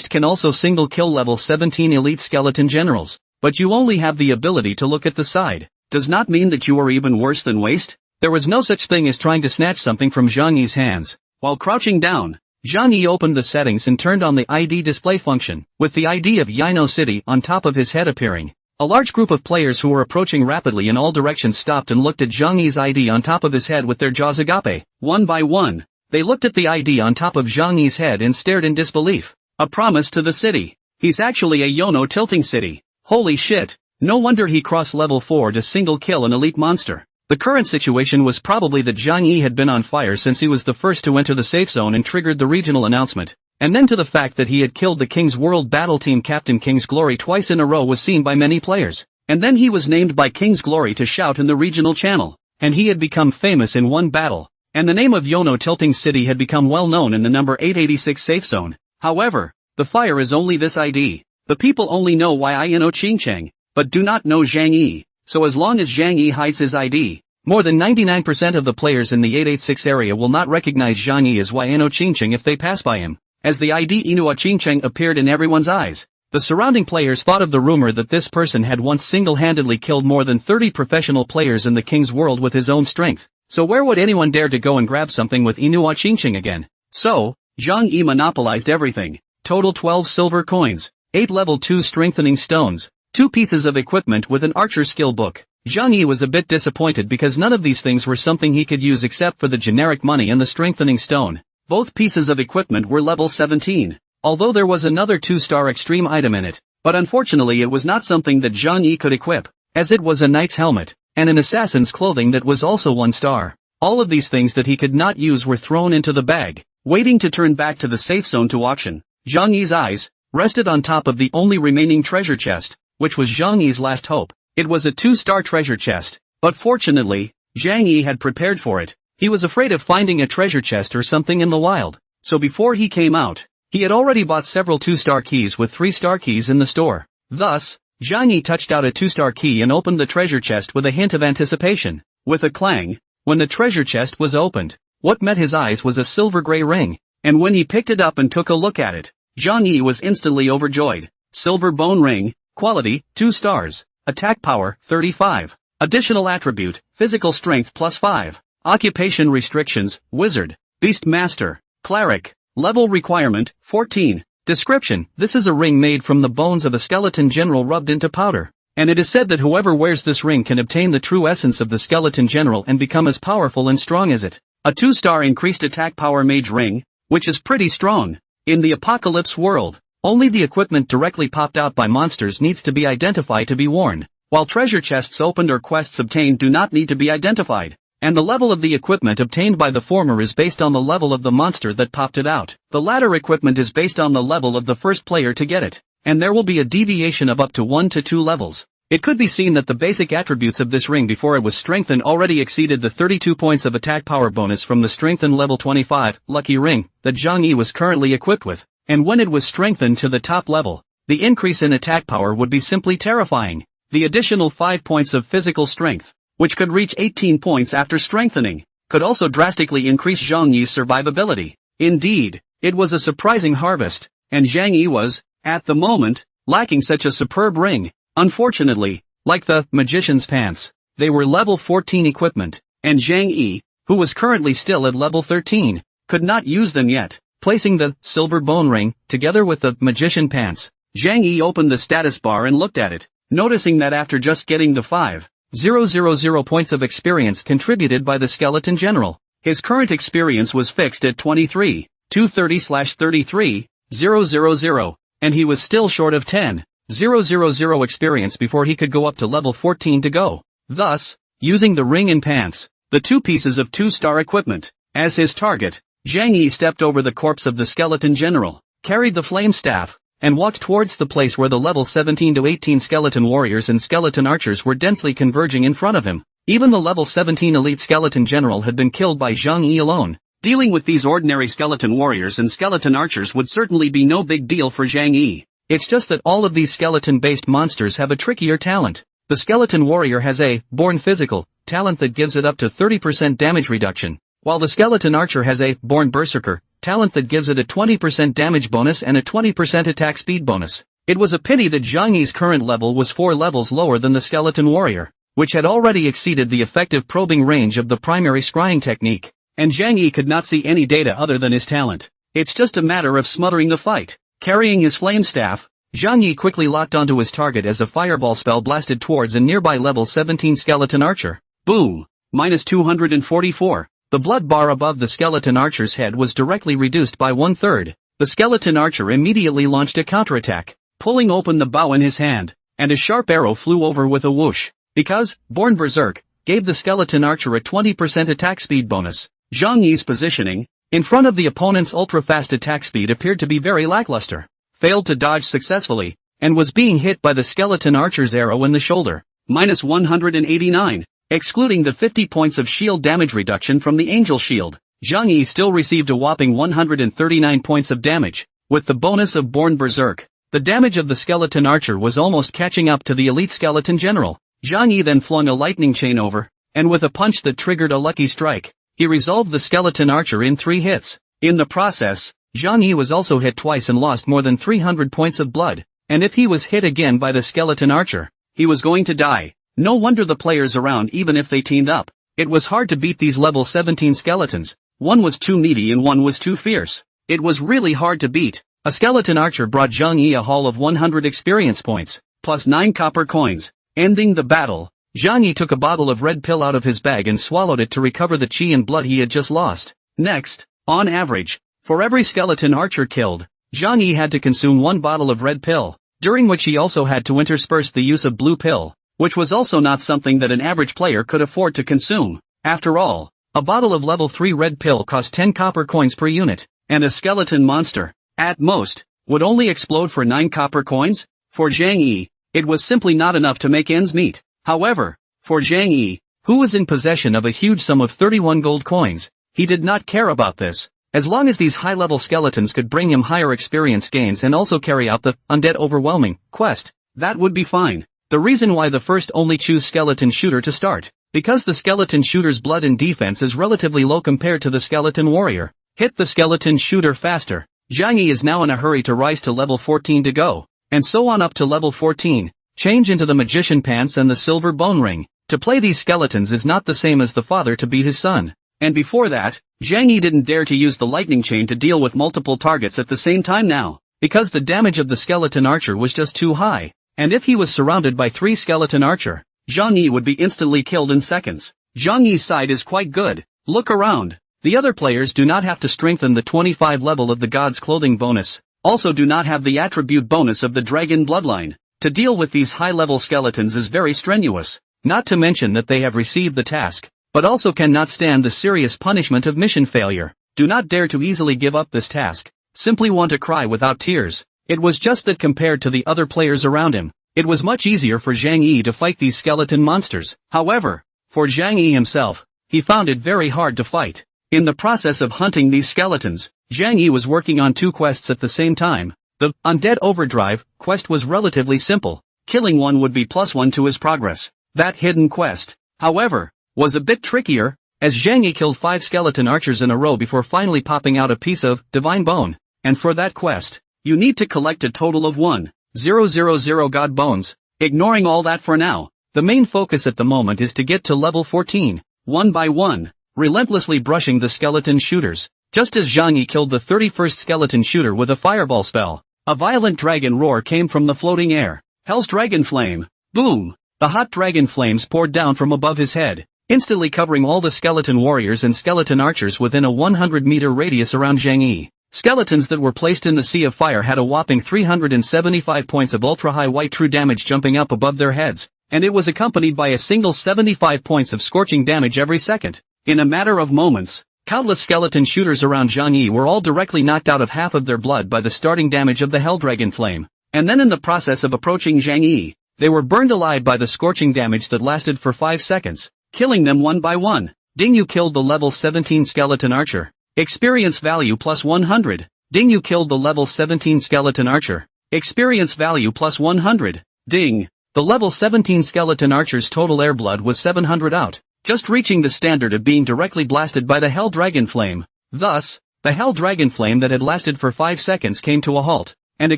can also single kill level 17 elite skeleton generals, but you only have the ability to look at the side. Does not mean that you are even worse than Waste. There was no such thing as trying to snatch something from Zhang Yi's hands. While crouching down, Zhang Yi opened the settings and turned on the ID display function, with the ID of Yino City on top of his head appearing. A large group of players who were approaching rapidly in all directions stopped and looked at Zhang Yi's ID on top of his head with their jaws agape. One by one, they looked at the ID on top of Zhang Yi's head and stared in disbelief. A promise to the city. He's actually a Yono tilting city. Holy shit. No wonder he crossed level 4 to single kill an elite monster. The current situation was probably that Zhang Yi had been on fire since he was the first to enter the safe zone and triggered the regional announcement. And then to the fact that he had killed the King's World Battle Team Captain King's Glory twice in a row was seen by many players. And then he was named by King's Glory to shout in the regional channel. And he had become famous in one battle. And the name of Yono Tilting City had become well known in the number 886 safe zone. However, the fire is only this ID. The people only know why I know Qingcheng, but do not know Zhang Yi. So as long as Zhang Yi hides his ID, more than 99% of the players in the 886 area will not recognize Zhang Yi as Yano Qingcheng if they pass by him. As the ID Inua Qingcheng appeared in everyone's eyes, the surrounding players thought of the rumor that this person had once single-handedly killed more than 30 professional players in the King's World with his own strength. So where would anyone dare to go and grab something with Inua Qingcheng again? So, Zhang Yi monopolized everything. Total 12 silver coins, 8 level 2 strengthening stones, 2 pieces of equipment with an archer skill book. Zhang Yi was a bit disappointed because none of these things were something he could use except for the generic money and the strengthening stone. Both pieces of equipment were level 17, although there was another 2-star extreme item in it, but unfortunately it was not something that Zhang Yi could equip, as it was a knight's helmet, and an assassin's clothing that was also 1 star. All of these things that he could not use were thrown into the bag, waiting to turn back to the safe zone to auction. Zhang Yi's eyes rested on top of the only remaining treasure chest, which was Zhang Yi's last hope. It was a 2-star treasure chest, but fortunately, Zhang Yi had prepared for it. He was afraid of finding a treasure chest or something in the wild, so before he came out, he had already bought several 2-star keys with 3-star keys in the store. Thus, Zhang Yi touched out a 2-star key and opened the treasure chest with a hint of anticipation. With a clang, when the treasure chest was opened, what met his eyes was a silver-gray ring, and when he picked it up and took a look at it, Zhang Yi was instantly overjoyed. Silver bone ring, quality, 2 stars, attack power, 35, additional attribute, physical strength plus 5, occupation restrictions, wizard, beast master, cleric, level requirement, 14, description, this is a ring made from the bones of a skeleton general rubbed into powder, and it is said that whoever wears this ring can obtain the true essence of the skeleton general and become as powerful and strong as it. A 2-star increased attack power mage ring, which is pretty strong. In the apocalypse world, only the equipment directly popped out by monsters needs to be identified to be worn, while treasure chests opened or quests obtained do not need to be identified, and the level of the equipment obtained by the former is based on the level of the monster that popped it out. The latter equipment is based on the level of the first player to get it, and there will be a deviation of up to 1 to 2 levels. It could be seen that the basic attributes of this ring before it was strengthened already exceeded the 32 points of attack power bonus from the strengthened level 25 lucky ring that Zhang Yi was currently equipped with, and when it was strengthened to the top level, the increase in attack power would be simply terrifying. The additional 5 points of physical strength, which could reach 18 points after strengthening, could also drastically increase Zhang Yi's survivability. Indeed, it was a surprising harvest, and Zhang Yi was, at the moment, lacking such a superb ring. Unfortunately, like the magician's pants, they were level 14 equipment, and Zhang Yi, who was currently still at level 13, could not use them yet. Placing the silver bone ring together with the magician pants, Zhang Yi opened the status bar and looked at it, noticing that after just getting the 5,000 points of experience contributed by the skeleton general, his current experience was fixed at 23,230/33,000, and he was still short of 10,000 experience before he could go up to level 14 to go. Thus, using the ring and pants, the 2 pieces of 2-star equipment, as his target, Zhang Yi stepped over the corpse of the skeleton general, carried the flame staff, and walked towards the place where the level 17 to 18 skeleton warriors and skeleton archers were densely converging in front of him. Even the level 17 elite skeleton general had been killed by Zhang Yi alone. Dealing with these ordinary skeleton warriors and skeleton archers would certainly be no big deal for Zhang Yi. It's just that all of these skeleton-based monsters have a trickier talent. The skeleton warrior has a born physical talent that gives it up to 30% damage reduction, while the skeleton archer has a born berserker talent that gives it a 20% damage bonus and a 20% attack speed bonus. It was a pity that Zhang Yi's current level was 4 levels lower than the skeleton warrior, which had already exceeded the effective probing range of the primary scrying technique, and Zhang Yi could not see any data other than his talent. It's just a matter of smothering the fight. Carrying his flame staff, Zhang Yi quickly locked onto his target as a fireball spell blasted towards a nearby level 17 skeleton archer. Boom! Minus 244. The blood bar above the skeleton archer's head was directly reduced by 1/3. The skeleton archer immediately launched a counterattack, pulling open the bow in his hand, and a sharp arrow flew over with a whoosh. Because, Born Berserk, gave the skeleton archer a 20% attack speed bonus. Zhang Yi's positioning, in front of the opponent's ultra-fast attack speed appeared to be very lackluster, failed to dodge successfully, and was being hit by the skeleton archer's arrow in the shoulder. Minus 189. Excluding the 50 points of shield damage reduction from the angel shield, Zhang Yi still received a whopping 139 points of damage. With the bonus of Born Berserk, the damage of the skeleton archer was almost catching up to the elite skeleton general. Zhang Yi then flung a lightning chain over, and with a punch that triggered a lucky strike, he resolved the skeleton archer in 3 hits. In the process, Zhang Yi was also hit twice and lost more than 300 points of blood, and if he was hit again by the skeleton archer, he was going to die. No wonder the players around, even if they teamed up, it was hard to beat these level 17 skeletons. One was too needy and one was too fierce. It was really hard to beat. A skeleton archer brought Zhang Yi a haul of 100 experience points, plus 9 copper coins. Ending the battle, Zhang Yi took a bottle of red pill out of his bag and swallowed it to recover the chi and blood he had just lost. Next, on average, for every skeleton archer killed, Zhang Yi had to consume 1 bottle of red pill, during which he also had to intersperse the use of blue pill, which was also not something that an average player could afford to consume. After all, a bottle of level 3 red pill cost 10 copper coins per unit, and a skeleton monster, at most, would only explode for 9 copper coins? For Zhang Yi, it was simply not enough to make ends meet. However, for Zhang Yi, who was in possession of a huge sum of 31 gold coins, he did not care about this. As long as these high-level skeletons could bring him higher experience gains and also carry out the Undead Overwhelming quest, that would be fine. The reason why the first only choose skeleton shooter to start, because the skeleton shooter's blood and defense is relatively low compared to the skeleton warrior. Hit the skeleton shooter faster. Zhang Yi is now in a hurry to rise to level 14 to go, and so on up to level 14, change into the magician pants and the silver bone ring. To play these skeletons is not the same as the father to beat his son. And before that, Zhang Yi didn't dare to use the lightning chain to deal with multiple targets at the same time now, because the damage of the skeleton archer was just too high. And if he was surrounded by 3 skeleton archer, Zhang Yi would be instantly killed in seconds. Zhang Yi's side is quite good. Look around. The other players do not have to strengthen the 25 level of the God's Clothing bonus, also do not have the attribute bonus of the Dragon Bloodline. To deal with these high-level skeletons is very strenuous, not to mention that they have received the task, but also cannot stand the serious punishment of mission failure. Do not dare to easily give up this task. Simply want to cry without tears. It was just that compared to the other players around him, it was much easier for Zhang Yi to fight these skeleton monsters. However, for Zhang Yi himself, he found it very hard to fight. In the process of hunting these skeletons, Zhang Yi was working on 2 quests at the same time. The Undead Overdrive quest was relatively simple. Killing one would be +1 to his progress. That hidden quest, however, was a bit trickier, as Zhang Yi killed 5 skeleton archers in a row before finally popping out a piece of divine bone. And for that quest, you need to collect a total of 1,000 god bones. Ignoring all that for now, the main focus at the moment is to get to level 14, one by one, relentlessly brushing the skeleton shooters. Just as Zhang Yi killed the 31st skeleton shooter with a fireball spell, a violent dragon roar came from the floating air. Hell's Dragon Flame. Boom! The hot dragon flames poured down from above his head, instantly covering all the skeleton warriors and skeleton archers within a 100-meter radius around Zhang Yi. Skeletons that were placed in the Sea of Fire had a whopping 375 points of ultra-high white true damage jumping up above their heads, and it was accompanied by a single 75 points of scorching damage every second. In a matter of moments, countless skeleton shooters around Zhang Yi were all directly knocked out of half of their blood by the starting damage of the Hell Dragon Flame, and then in the process of approaching Zhang Yi, they were burned alive by the scorching damage that lasted for 5 seconds, killing them one by one. Ding, you killed the level 17 skeleton archer. Experience value +100. Ding, you killed the level 17 skeleton archer. Experience value +100. Ding. The level 17 skeleton archer's total air blood was 700 out, just reaching the standard of being directly blasted by the Hell Dragon Flame. Thus, the Hell Dragon Flame that had lasted for 5 seconds came to a halt, and a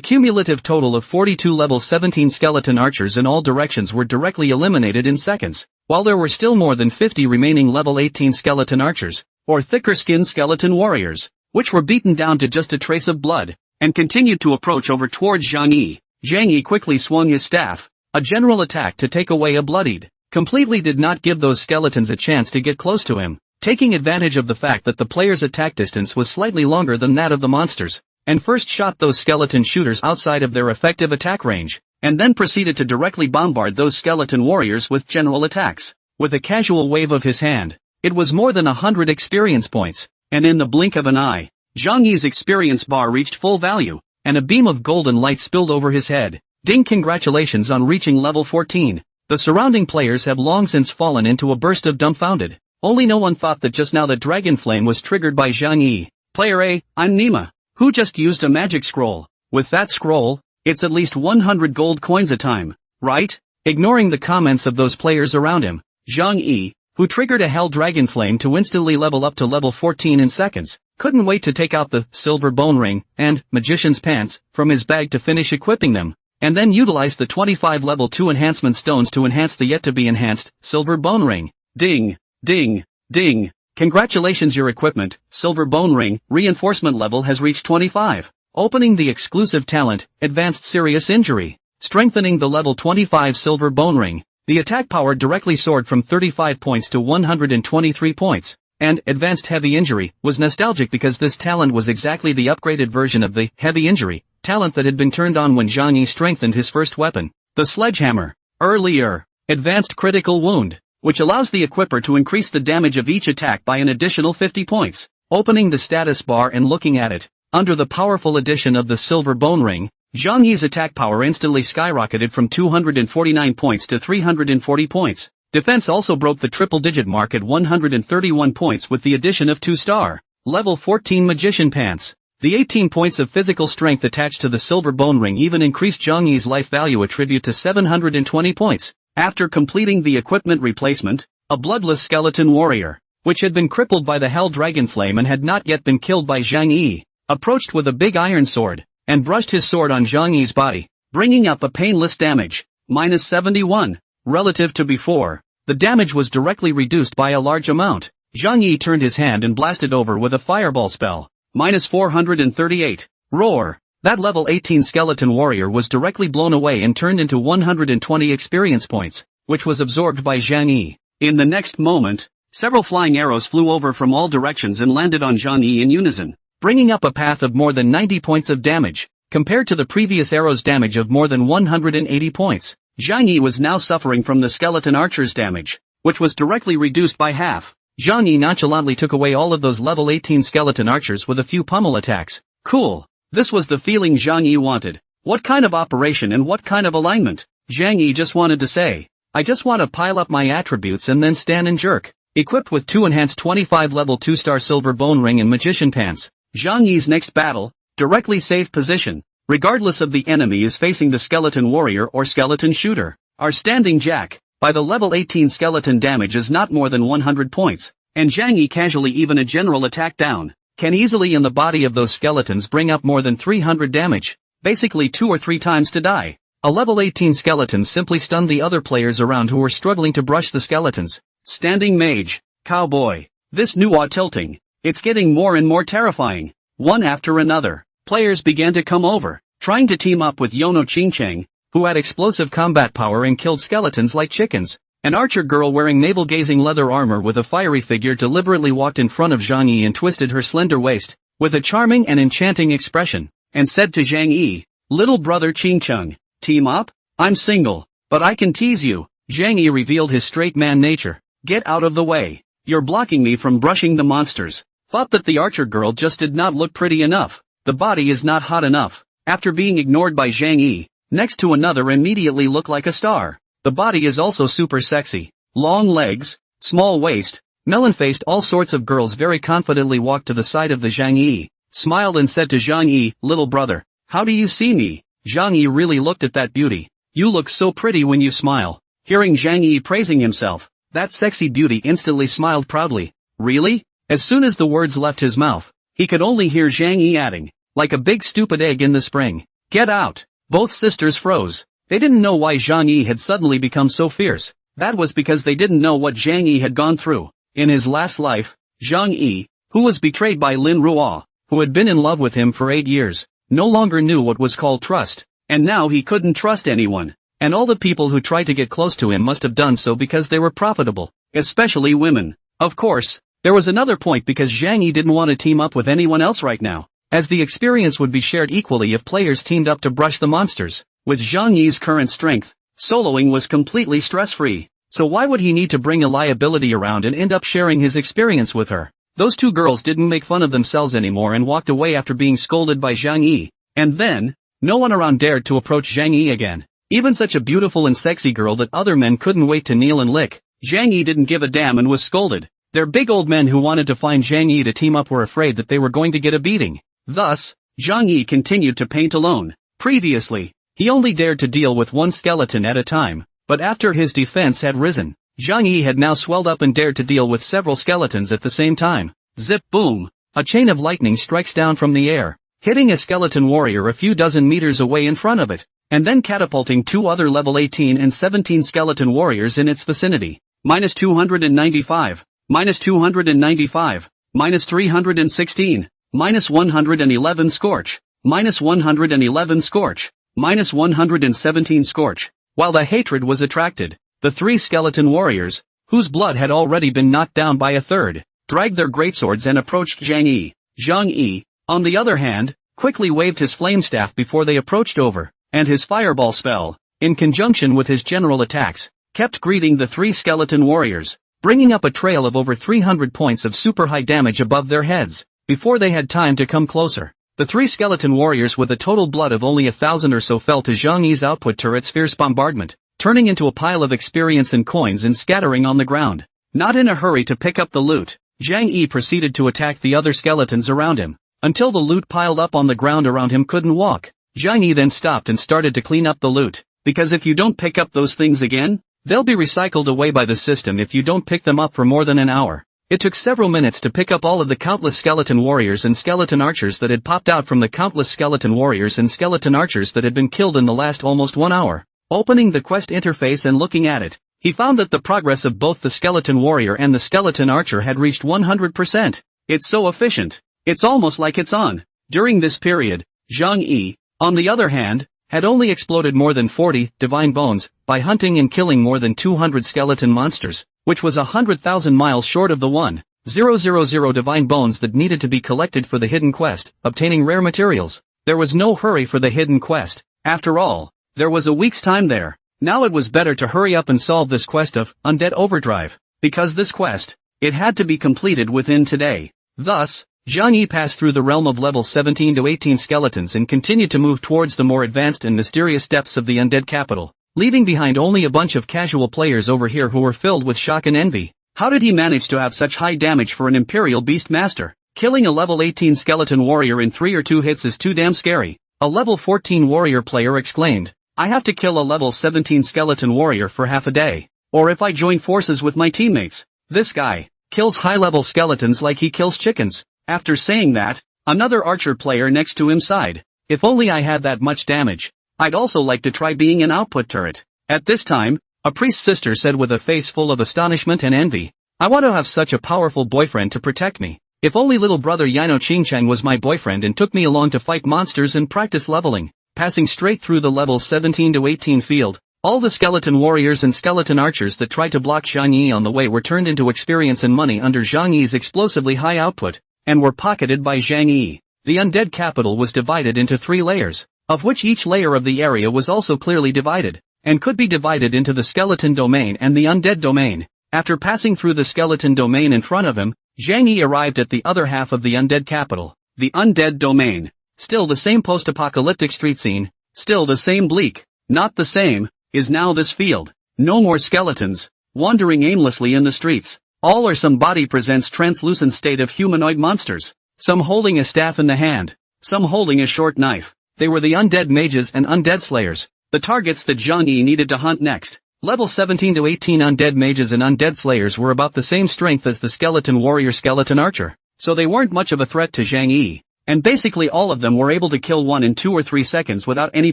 cumulative total of 42 level 17 skeleton archers in all directions were directly eliminated in seconds, while there were still more than 50 remaining level 18 skeleton archers, or thicker-skinned skeleton warriors, which were beaten down to just a trace of blood, and continued to approach over towards Zhang Yi. Zhang Yi quickly swung his staff, a general attack to take away a bloodied. Completely did not give those skeletons a chance to get close to him, taking advantage of the fact that the player's attack distance was slightly longer than that of the monsters, and first shot those skeleton shooters outside of their effective attack range, and then proceeded to directly bombard those skeleton warriors with general attacks. With a casual wave of his hand, it was more than 100 experience points, and in the blink of an eye, Zhang Yi's experience bar reached full value, and a beam of golden light spilled over his head. Ding! Congratulations on reaching level 14. The surrounding players have long since fallen into a burst of dumbfounded. Only no one thought that just now the dragon flame was triggered by Zhang Yi. Player A, I'm Nima, who just used a magic scroll. With that scroll, it's at least 100 gold coins a time, right? Ignoring the comments of those players around him, Zhang Yi, who triggered a hell dragon flame to instantly level up to level 14 in seconds, couldn't wait to take out the silver bone ring and magician's pants from his bag to finish equipping them, and then utilize the 25 level 2 enhancement stones to enhance the yet-to-be-enhanced silver bone ring. Ding! Ding! Ding! Congratulations, your equipment, silver bone ring, reinforcement level has reached 25. Opening the exclusive talent, advanced serious injury. Strengthening the level 25 silver bone ring. The attack power directly soared from 35 points to 123 points. And advanced heavy injury was nostalgic because this talent was exactly the upgraded version of the heavy injury talent that had been turned on when Zhang Yi strengthened his first weapon, the sledgehammer. Earlier, advanced critical wound, which allows the equipper to increase the damage of each attack by an additional 50 points. Opening the status bar and looking at it, under the powerful addition of the silver bone ring, Zhang Yi's attack power instantly skyrocketed from 249 points to 340 points. Defense also broke the triple-digit mark at 131 points with the addition of 2-star, level 14 magician pants. The 18 points of physical strength attached to the silver bone ring even increased Zhang Yi's life value attribute to 720 points. After completing the equipment replacement, a bloodless skeleton warrior, which had been crippled by the hell dragon flame and had not yet been killed by Zhang Yi, approached with a big iron sword, and brushed his sword on Zhang Yi's body, bringing up a painless damage, minus 71. Relative to before, the damage was directly reduced by a large amount. Zhang Yi turned his hand and blasted over with a fireball spell, minus 438. Roar! That level 18 skeleton warrior was directly blown away and turned into 120 experience points, which was absorbed by Zhang Yi. In the next moment, several flying arrows flew over from all directions and landed on Zhang Yi in unison, bringing up a path of more than 90 points of damage, compared to the previous arrow's damage of more than 180 points. Zhang Yi was now suffering from the skeleton archer's damage, which was directly reduced by half. Zhang Yi nonchalantly took away all of those level 18 skeleton archers with a few pummel attacks. Cool. This was the feeling Zhang Yi wanted. What kind of operation and what kind of alignment? Zhang Yi just wanted to say, I just want to pile up my attributes and then stand and jerk. Equipped with 2 enhanced 25 level 2-star silver bone ring and magician pants, Zhang Yi's next battle, directly safe position, regardless of the enemy is facing the skeleton warrior or skeleton shooter. Our standing jack, by the level 18 skeleton damage is not more than 100 points, and Zhang Yi casually even a general attack down, can easily in the body of those skeletons bring up more than 300 damage, basically 2 or 3 times to die. A level 18 skeleton simply stunned the other players around who were struggling to brush the skeletons. Standing mage, cowboy, this new tilting, it's getting more and more terrifying. One after another, players began to come over, trying to team up with Yono Qingcheng, who had explosive combat power and killed skeletons like chickens. An archer girl wearing navel-gazing leather armor with a fiery figure deliberately walked in front of Zhang Yi and twisted her slender waist, with a charming and enchanting expression, and said to Zhang Yi, little brother Qingcheng, team up? I'm single, but I can tease you. Zhang Yi revealed his straight man nature. Get out of the way. You're blocking me from brushing the monsters. Thought that the archer girl just did not look pretty enough. The body is not hot enough. After being ignored by Zhang Yi, next to another immediately look like a star. The body is also super sexy. Long legs, small waist, melon-faced. All sorts of girls very confidently walked to the side of the Zhang Yi, smiled and said to Zhang Yi, little brother, how do you see me? Zhang Yi really looked at that beauty. You look so pretty when you smile. Hearing Zhang Yi praising himself, that sexy beauty instantly smiled proudly. Really? As soon as the words left his mouth, he could only hear Zhang Yi adding, like a big stupid egg in the spring. Get out. Both sisters froze. They didn't know why Zhang Yi had suddenly become so fierce. That was because they didn't know what Zhang Yi had gone through. In his last life, Zhang Yi, who was betrayed by Lin Ruo, who had been in love with him for 8 years, no longer knew what was called trust, and now he couldn't trust anyone. And all the people who tried to get close to him must have done so because they were profitable, especially women. Of course, there was another point because Zhang Yi didn't want to team up with anyone else right now, as the experience would be shared equally if players teamed up to brush the monsters. With Zhang Yi's current strength, soloing was completely stress-free, so why would he need to bring a liability around and end up sharing his experience with her? Those two girls didn't make fun of themselves anymore and walked away after being scolded by Zhang Yi, and then, no one around dared to approach Zhang Yi again. Even such a beautiful and sexy girl that other men couldn't wait to kneel and lick, Zhang Yi didn't give a damn and was scolded. Their big old men who wanted to find Zhang Yi to team up were afraid that they were going to get a beating. Thus, Zhang Yi continued to paint alone. Previously, he only dared to deal with one skeleton at a time, but after his defense had risen, Zhang Yi had now swelled up and dared to deal with several skeletons at the same time. Zip boom! A chain of lightning strikes down from the air, hitting a skeleton warrior a few dozen meters away in front of it, and then catapulting two other level 18 and 17 skeleton warriors in its vicinity. Minus 295, minus 295, minus 316, minus 111 scorch, minus 111 scorch, minus 117 scorch. While the hatred was attracted, the three skeleton warriors, whose blood had already been knocked down by a third, dragged their greatswords and approached Zhang Yi. Zhang Yi, on the other hand, quickly waved his flame staff before they approached over, and his fireball spell, in conjunction with his general attacks, kept greeting the three skeleton warriors, bringing up a trail of over 300 points of super high damage above their heads, before they had time to come closer. The three skeleton warriors with a total blood of only 1,000 or so fell to Zhang Yi's output turret's fierce bombardment, turning into a pile of experience and coins and scattering on the ground. Not in a hurry to pick up the loot, Zhang Yi proceeded to attack the other skeletons around him, until the loot piled up on the ground around him couldn't walk. Zhang Yi then stopped and started to clean up the loot, because if you don't pick up those things again, they'll be recycled away by the system if you don't pick them up for more than an hour. It took several minutes to pick up all of the countless skeleton warriors and skeleton archers that had popped out from the countless skeleton warriors and skeleton archers that had been killed in the last almost 1 hour. Opening the quest interface and looking at it, he found that the progress of both the skeleton warrior and the skeleton archer had reached 100%. It's so efficient. It's almost like it's on. During this period, Zhang Yi, on the other hand, had only exploded more than 40 divine bones by hunting and killing more than 200 skeleton monsters, which was 100,000 miles short of the 1,000 divine bones that needed to be collected for the hidden quest, obtaining rare materials. There was no hurry for the hidden quest. After all, there was a week's time there. Now it was better to hurry up and solve this quest of Undead Overdrive, because this quest, it had to be completed within today. Thus, Zhang Yi passed through the realm of level 17 to 18 skeletons and continued to move towards the more advanced and mysterious depths of the undead capital, leaving behind only a bunch of casual players over here who were filled with shock and envy. How did he manage to have such high damage for an Imperial Beast Master? Killing a level 18 skeleton warrior in 3 or 2 hits is too damn scary. A level 14 warrior player exclaimed, I have to kill a level 17 skeleton warrior for half a day. Or if I join forces with my teammates. This guy kills high-level skeletons like he kills chickens. After saying that, another archer player next to him sighed. If only I had that much damage. I'd also like to try being an output turret. At this time, a priest's sister said with a face full of astonishment and envy, I want to have such a powerful boyfriend to protect me. If only little brother Yino Qingchang was my boyfriend and took me along to fight monsters and practice leveling. Passing straight through the level 17 to 18 field, all the skeleton warriors and skeleton archers that tried to block Zhang Yi on the way were turned into experience and money under Zhang Yi's explosively high output, and were pocketed by Zhang Yi. The undead capital was divided into 3 layers, of which each layer of the area was also clearly divided, and could be divided into the skeleton domain and the undead domain. After passing through the skeleton domain in front of him, Zhang Yi arrived at the other half of the undead capital, the undead domain. Still the same post-apocalyptic street scene, still the same bleak, not the same, is now this field. No more skeletons, wandering aimlessly in the streets. All or somebody presents translucent state of humanoid monsters, some holding a staff in the hand, some holding a short knife. They were the undead mages and undead slayers, the targets that Zhang Yi needed to hunt next. Level 17 to 18 undead mages and undead slayers were about the same strength as the skeleton warrior skeleton archer, so they weren't much of a threat to Zhang Yi, and basically all of them were able to kill one in 2 or 3 seconds without any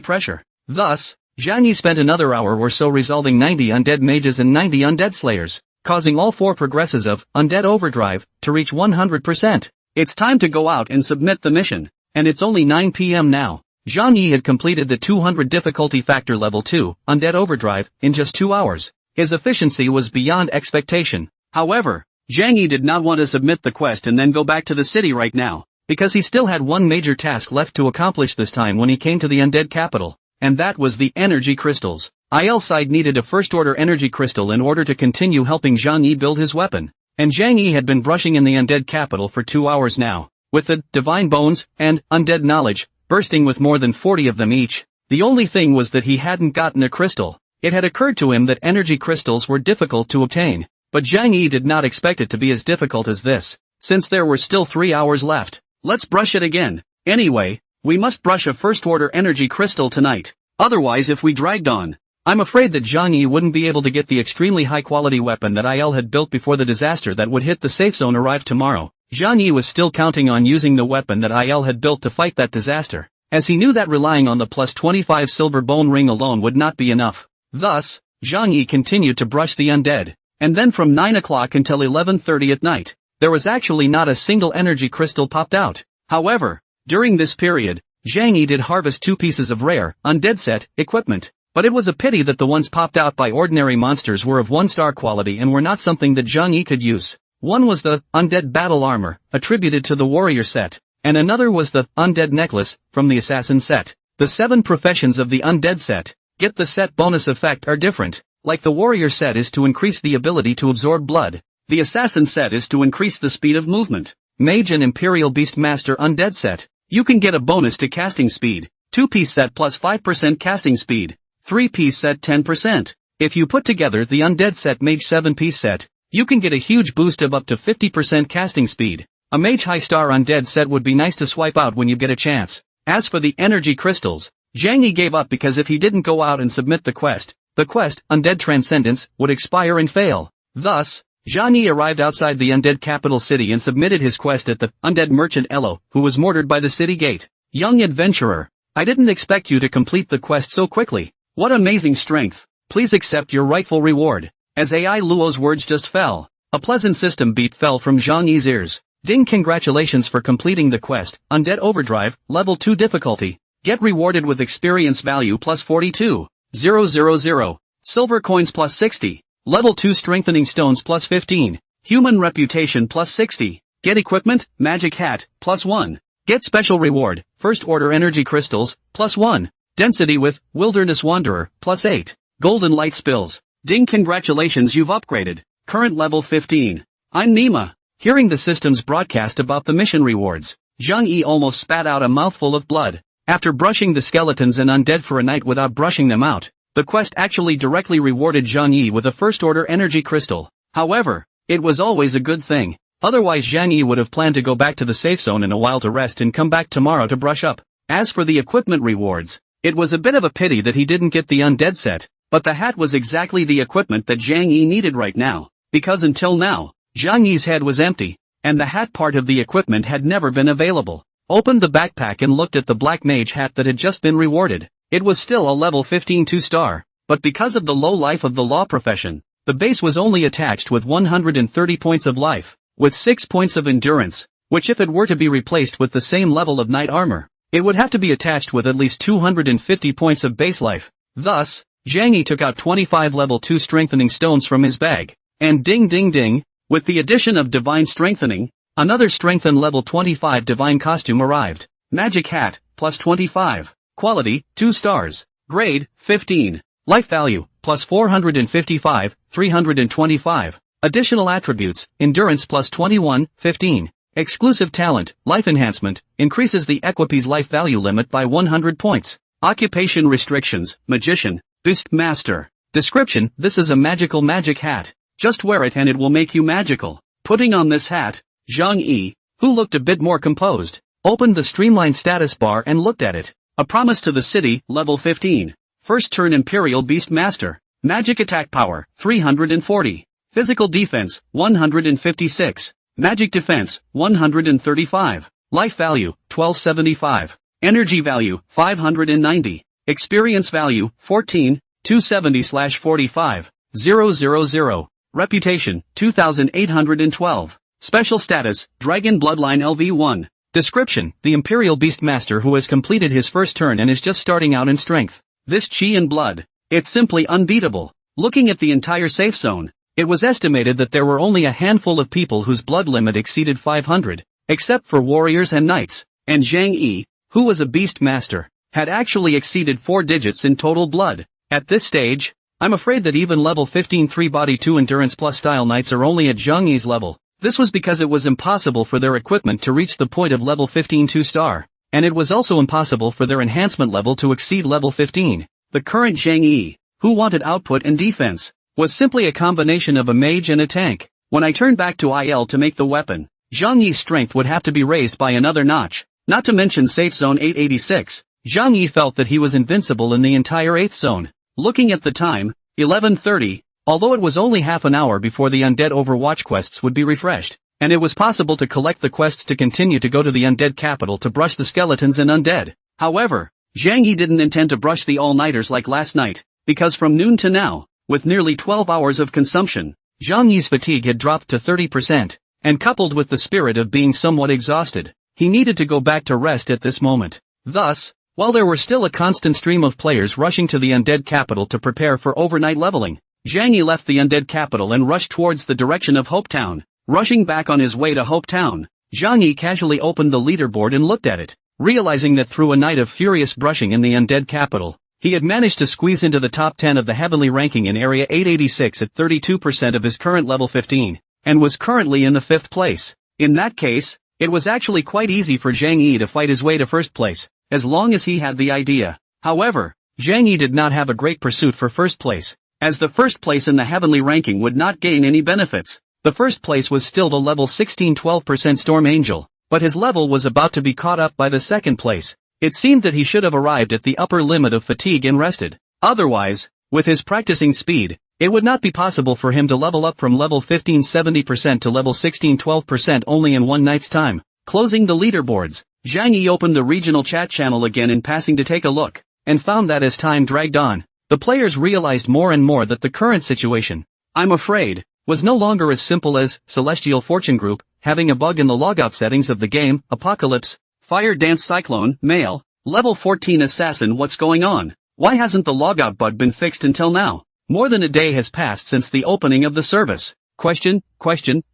pressure. Thus, Zhang Yi spent another hour or so resolving 90 undead mages and 90 undead slayers, causing all 4 progresses of Undead Overdrive to reach 100%. It's time to go out and submit the mission, and it's only 9 p.m. now. Zhang Yi had completed the 200 difficulty factor level 2, Undead Overdrive, in just 2 hours. His efficiency was beyond expectation. However, Zhang Yi did not want to submit the quest and then go back to the city right now, because he still had one major task left to accomplish this time when he came to the Undead capital, and that was the energy crystals. IL side needed a first-order energy crystal in order to continue helping Zhang Yi build his weapon, and Zhang Yi had been brushing in the Undead capital for 2 hours now, with the Divine Bones and Undead Knowledge, bursting with more than 40 of them each. The only thing was that he hadn't gotten a crystal. It had occurred to him that energy crystals were difficult to obtain, but Zhang Yi did not expect it to be as difficult as this, since there were still 3 hours left. Let's brush it again. Anyway, we must brush a first-order energy crystal tonight. Otherwise, if we dragged on, I'm afraid that Zhang Yi wouldn't be able to get the extremely high-quality weapon that IL had built before the disaster that would hit the safe zone arrived tomorrow. Zhang Yi was still counting on using the weapon that IL had built to fight that disaster, as he knew that relying on the plus 25 silver bone ring alone would not be enough. Thus, Zhang Yi continued to brush the undead, and then from 9 o'clock until 11:30 at night, there was actually not a single energy crystal popped out. However, during this period, Zhang Yi did harvest 2 pieces of rare, undead set, equipment, but it was a pity that the ones popped out by ordinary monsters were of 1-star quality and were not something that Zhang Yi could use. One was the undead battle armor, attributed to the warrior set, and another was the undead necklace, from the assassin set. The 7 professions of the undead set, get the set bonus effect are different, like the warrior set is to increase the ability to absorb blood. The assassin set is to increase the speed of movement. Mage and Imperial Beastmaster undead set, you can get a bonus to casting speed. 2-piece set plus 5% casting speed. 3-piece set 10%. If you put together the undead set Mage 7-piece set, you can get a huge boost of up to 50% casting speed. A Mage High Star undead set would be nice to swipe out when you get a chance. As for the energy crystals, Zhang Yi gave up because if he didn't go out and submit the quest, Undead Transcendence, would expire and fail. Thus, Zhang Yi arrived outside the undead capital city and submitted his quest at the undead merchant Elo, who was mortared by the city gate. Young adventurer, I didn't expect you to complete the quest so quickly. What amazing strength. Please accept your rightful reward. As AI Luo's words just fell, a pleasant system beat fell from Zhang Yi's ears. Ding, congratulations for completing the quest, Undead Overdrive, level 2 difficulty. Get rewarded with experience value plus 42,000, silver coins plus 60, level 2 strengthening stones plus 15, human reputation plus 60, get equipment, magic hat, plus 1, get special reward, first order energy crystals, plus 1, density with wilderness wanderer, plus 8, golden light spills. Ding, congratulations, you've upgraded, current level 15. I'm Nima. Hearing the system's broadcast about the mission rewards, Zhang Yi almost spat out a mouthful of blood. After brushing the skeletons and undead for a night without brushing them out, the quest actually directly rewarded Zhang Yi with a first-order energy crystal. However, it was always a good thing. Otherwise Zhang Yi would have planned to go back to the safe zone in a while to rest and come back tomorrow to brush up. As for the equipment rewards, it was a bit of a pity that he didn't get the undead set, but the hat was exactly the equipment that Zhang Yi needed right now, because until now, Zhang Yi's head was empty, and the hat part of the equipment had never been available. Opened the backpack and looked at the black mage hat that had just been rewarded. It was still a level 15 2-star, but because of the low life of the law profession, the base was only attached with 130 points of life, with 6 points of endurance, which if it were to be replaced with the same level of knight armor, it would have to be attached with at least 250 points of base life. Thus, Zhang Yi took out 25 level 2 strengthening stones from his bag, and ding ding ding, with the addition of divine strengthening, another strengthened level 25 divine costume arrived. Magic hat, plus 25. Quality, 2 stars. Grade, 15. Life value, plus 455, 325. Additional attributes, endurance plus 21, 15. Exclusive talent, life enhancement, increases the equipe's life value limit by 100 points. Occupation restrictions, magician, beast master. Description, this is a magical magic hat. Just wear it and it will make you magical. Putting on this hat, Zhang Yi, who looked a bit more composed, opened the streamlined status bar and looked at it. A promise to the city, level 15. First turn Imperial Beast Master. Magic attack power, 340. Physical defense, 156. Magic defense, 135. Life value, 1275. Energy value, 590. Experience value, 14, 270/45, 000. Reputation, 2812. Special status, Dragon Bloodline LV1. Description: the Imperial Beastmaster who has completed his first turn and is just starting out in strength. This chi and blood. It's simply unbeatable. Looking at the entire safe zone, it was estimated that there were only a handful of people whose blood limit exceeded 500, except for warriors and knights, and Zhang Yi, who was a Beastmaster, had actually exceeded 4 digits in total blood. At this stage, I'm afraid that even level 15 3 body 2 endurance plus style knights are only at Zhang Yi's level. This was because it was impossible for their equipment to reach the point of level 15 2-star, and it was also impossible for their enhancement level to exceed level 15. The current Zhang Yi, who wanted output and defense, was simply a combination of a mage and a tank. When I turned back to IL to make the weapon, Zhang Yi's strength would have to be raised by another notch. Not to mention safe zone 886, Zhang Yi felt that he was invincible in the entire 8th zone. Looking at the time, 11:30, although it was only half an hour before the Undead Overwatch quests would be refreshed, and it was possible to collect the quests to continue to go to the Undead capital to brush the skeletons and undead. However, Zhang Yi didn't intend to brush the all-nighters like last night, because from noon to now, with nearly 12 hours of consumption, Zhang Yi's fatigue had dropped to 30%, and coupled with the spirit of being somewhat exhausted, he needed to go back to rest at this moment. Thus, while there were still a constant stream of players rushing to the Undead capital to prepare for overnight leveling, Zhang Yi left the Undead capital and rushed towards the direction of Hope Town. Rushing back on his way to Hope Town, Zhang Yi casually opened the leaderboard and looked at it, realizing that through a night of furious brushing in the Undead capital, he had managed to squeeze into the top 10 of the heavenly ranking in Area 886 at 32% of his current level 15, and was currently in the 5th place. In that case, it was actually quite easy for Zhang Yi to fight his way to first place, as long as he had the idea. However, Zhang Yi did not have a great pursuit for first place, as the first place in the heavenly ranking would not gain any benefits. The first place was still the level 16 12% Storm Angel, but his level was about to be caught up by the second place. It seemed that he should have arrived at the upper limit of fatigue and rested. Otherwise, with his practicing speed, it would not be possible for him to level up from level 15 70% to level 16 12% only in one night's time. Closing the leaderboards, Zhang Yi opened the regional chat channel again in passing to take a look, and found that as time dragged on, the players realized more and more that the current situation, I'm afraid, was no longer as simple as Celestial Fortune Group having a bug in the logout settings of the game. Apocalypse, Fire Dance Cyclone, Male, Level 14 Assassin. What's going on? Why hasn't the logout bug been fixed until now? More than a day has passed since the opening of the service. Question,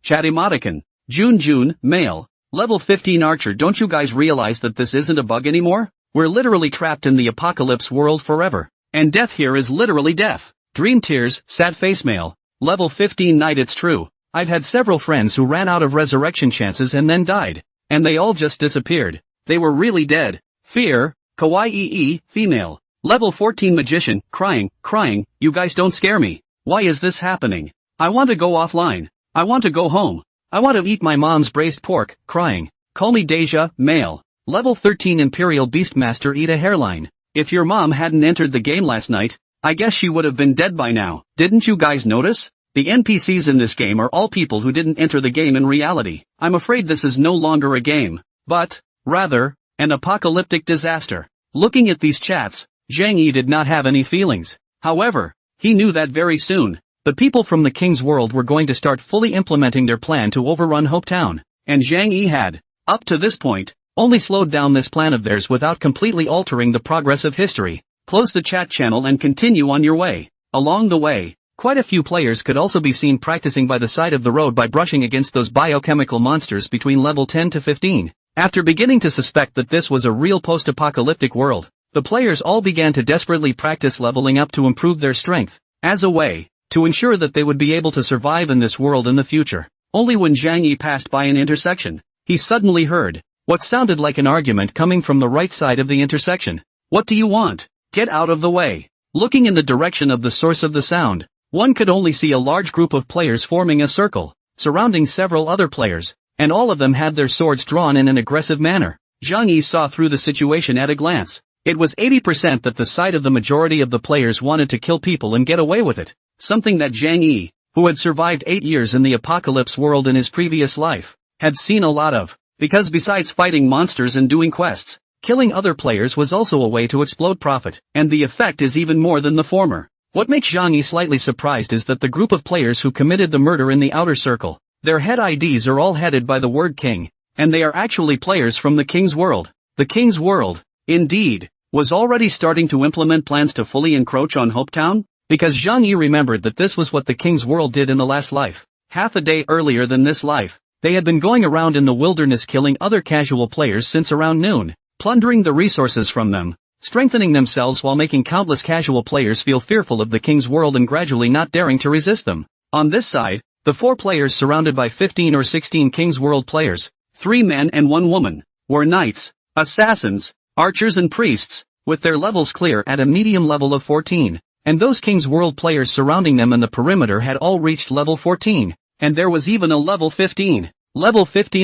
chat emoticon. June, Male, Level 15 Archer. Don't you guys realize that this isn't a bug anymore? We're literally trapped in the apocalypse world forever. And death here is literally death. Dream Tears, Sad Face Male, Level 15 Night. It's true. I've had several friends who ran out of resurrection chances and then died. And they all just disappeared. They were really dead. Fear, Kawaii Female, Level 14 Magician, crying, you guys don't scare me. Why is this happening? I want to go offline. I want to go home. I want to eat my mom's braised pork, crying. Call me Deja, Male, Level 13 Imperial Beastmaster. Eat a hairline. If your mom hadn't entered the game last night, I guess she would have been dead by now. Didn't you guys notice? The NPCs in this game are all people who didn't enter the game in reality. I'm afraid this is no longer a game, but, rather, an apocalyptic disaster. Looking at these chats, Zhang Yi did not have any feelings. However, he knew that very soon, the people from the King's World were going to start fully implementing their plan to overrun Hope Town, and Zhang Yi had, up to this point, only slowed down this plan of theirs without completely altering the progress of history. Close the chat channel and continue on your way. Along the way, quite a few players could also be seen practicing by the side of the road by brushing against those biochemical monsters between level 10 to 15. After beginning to suspect that this was a real post-apocalyptic world, the players all began to desperately practice leveling up to improve their strength, as a way to ensure that they would be able to survive in this world in the future. Only when Zhang Yi passed by an intersection, he suddenly heard what sounded like an argument coming from the right side of the intersection. What do you want? Get out of the way. Looking in the direction of the source of the sound, one could only see a large group of players forming a circle, surrounding several other players, and all of them had their swords drawn in an aggressive manner. Zhang Yi saw through the situation at a glance. It was 80% that the side of the majority of the players wanted to kill people and get away with it, something that Zhang Yi, who had survived 8 years in the apocalypse world in his previous life, had seen a lot of. Because besides fighting monsters and doing quests, killing other players was also a way to explode profit, and the effect is even more than the former. What makes Zhang Yi slightly surprised is that the group of players who committed the murder in the outer circle, their head IDs are all headed by the word King, and they are actually players from the King's World. The King's World, indeed, was already starting to implement plans to fully encroach on Hopetown, because Zhang Yi remembered that this was what the King's World did in the last life. Half a day earlier than this life, they had been going around in the wilderness killing other casual players since around noon, plundering the resources from them, strengthening themselves while making countless casual players feel fearful of the King's World and gradually not daring to resist them. On this side, the 4 players surrounded by 15 or 16 King's World players, 3 men and 1 woman, were knights, assassins, archers and priests, with their levels clear at a medium level of 14, and those King's World players surrounding them in the perimeter had all reached level 14, and there was even a level 15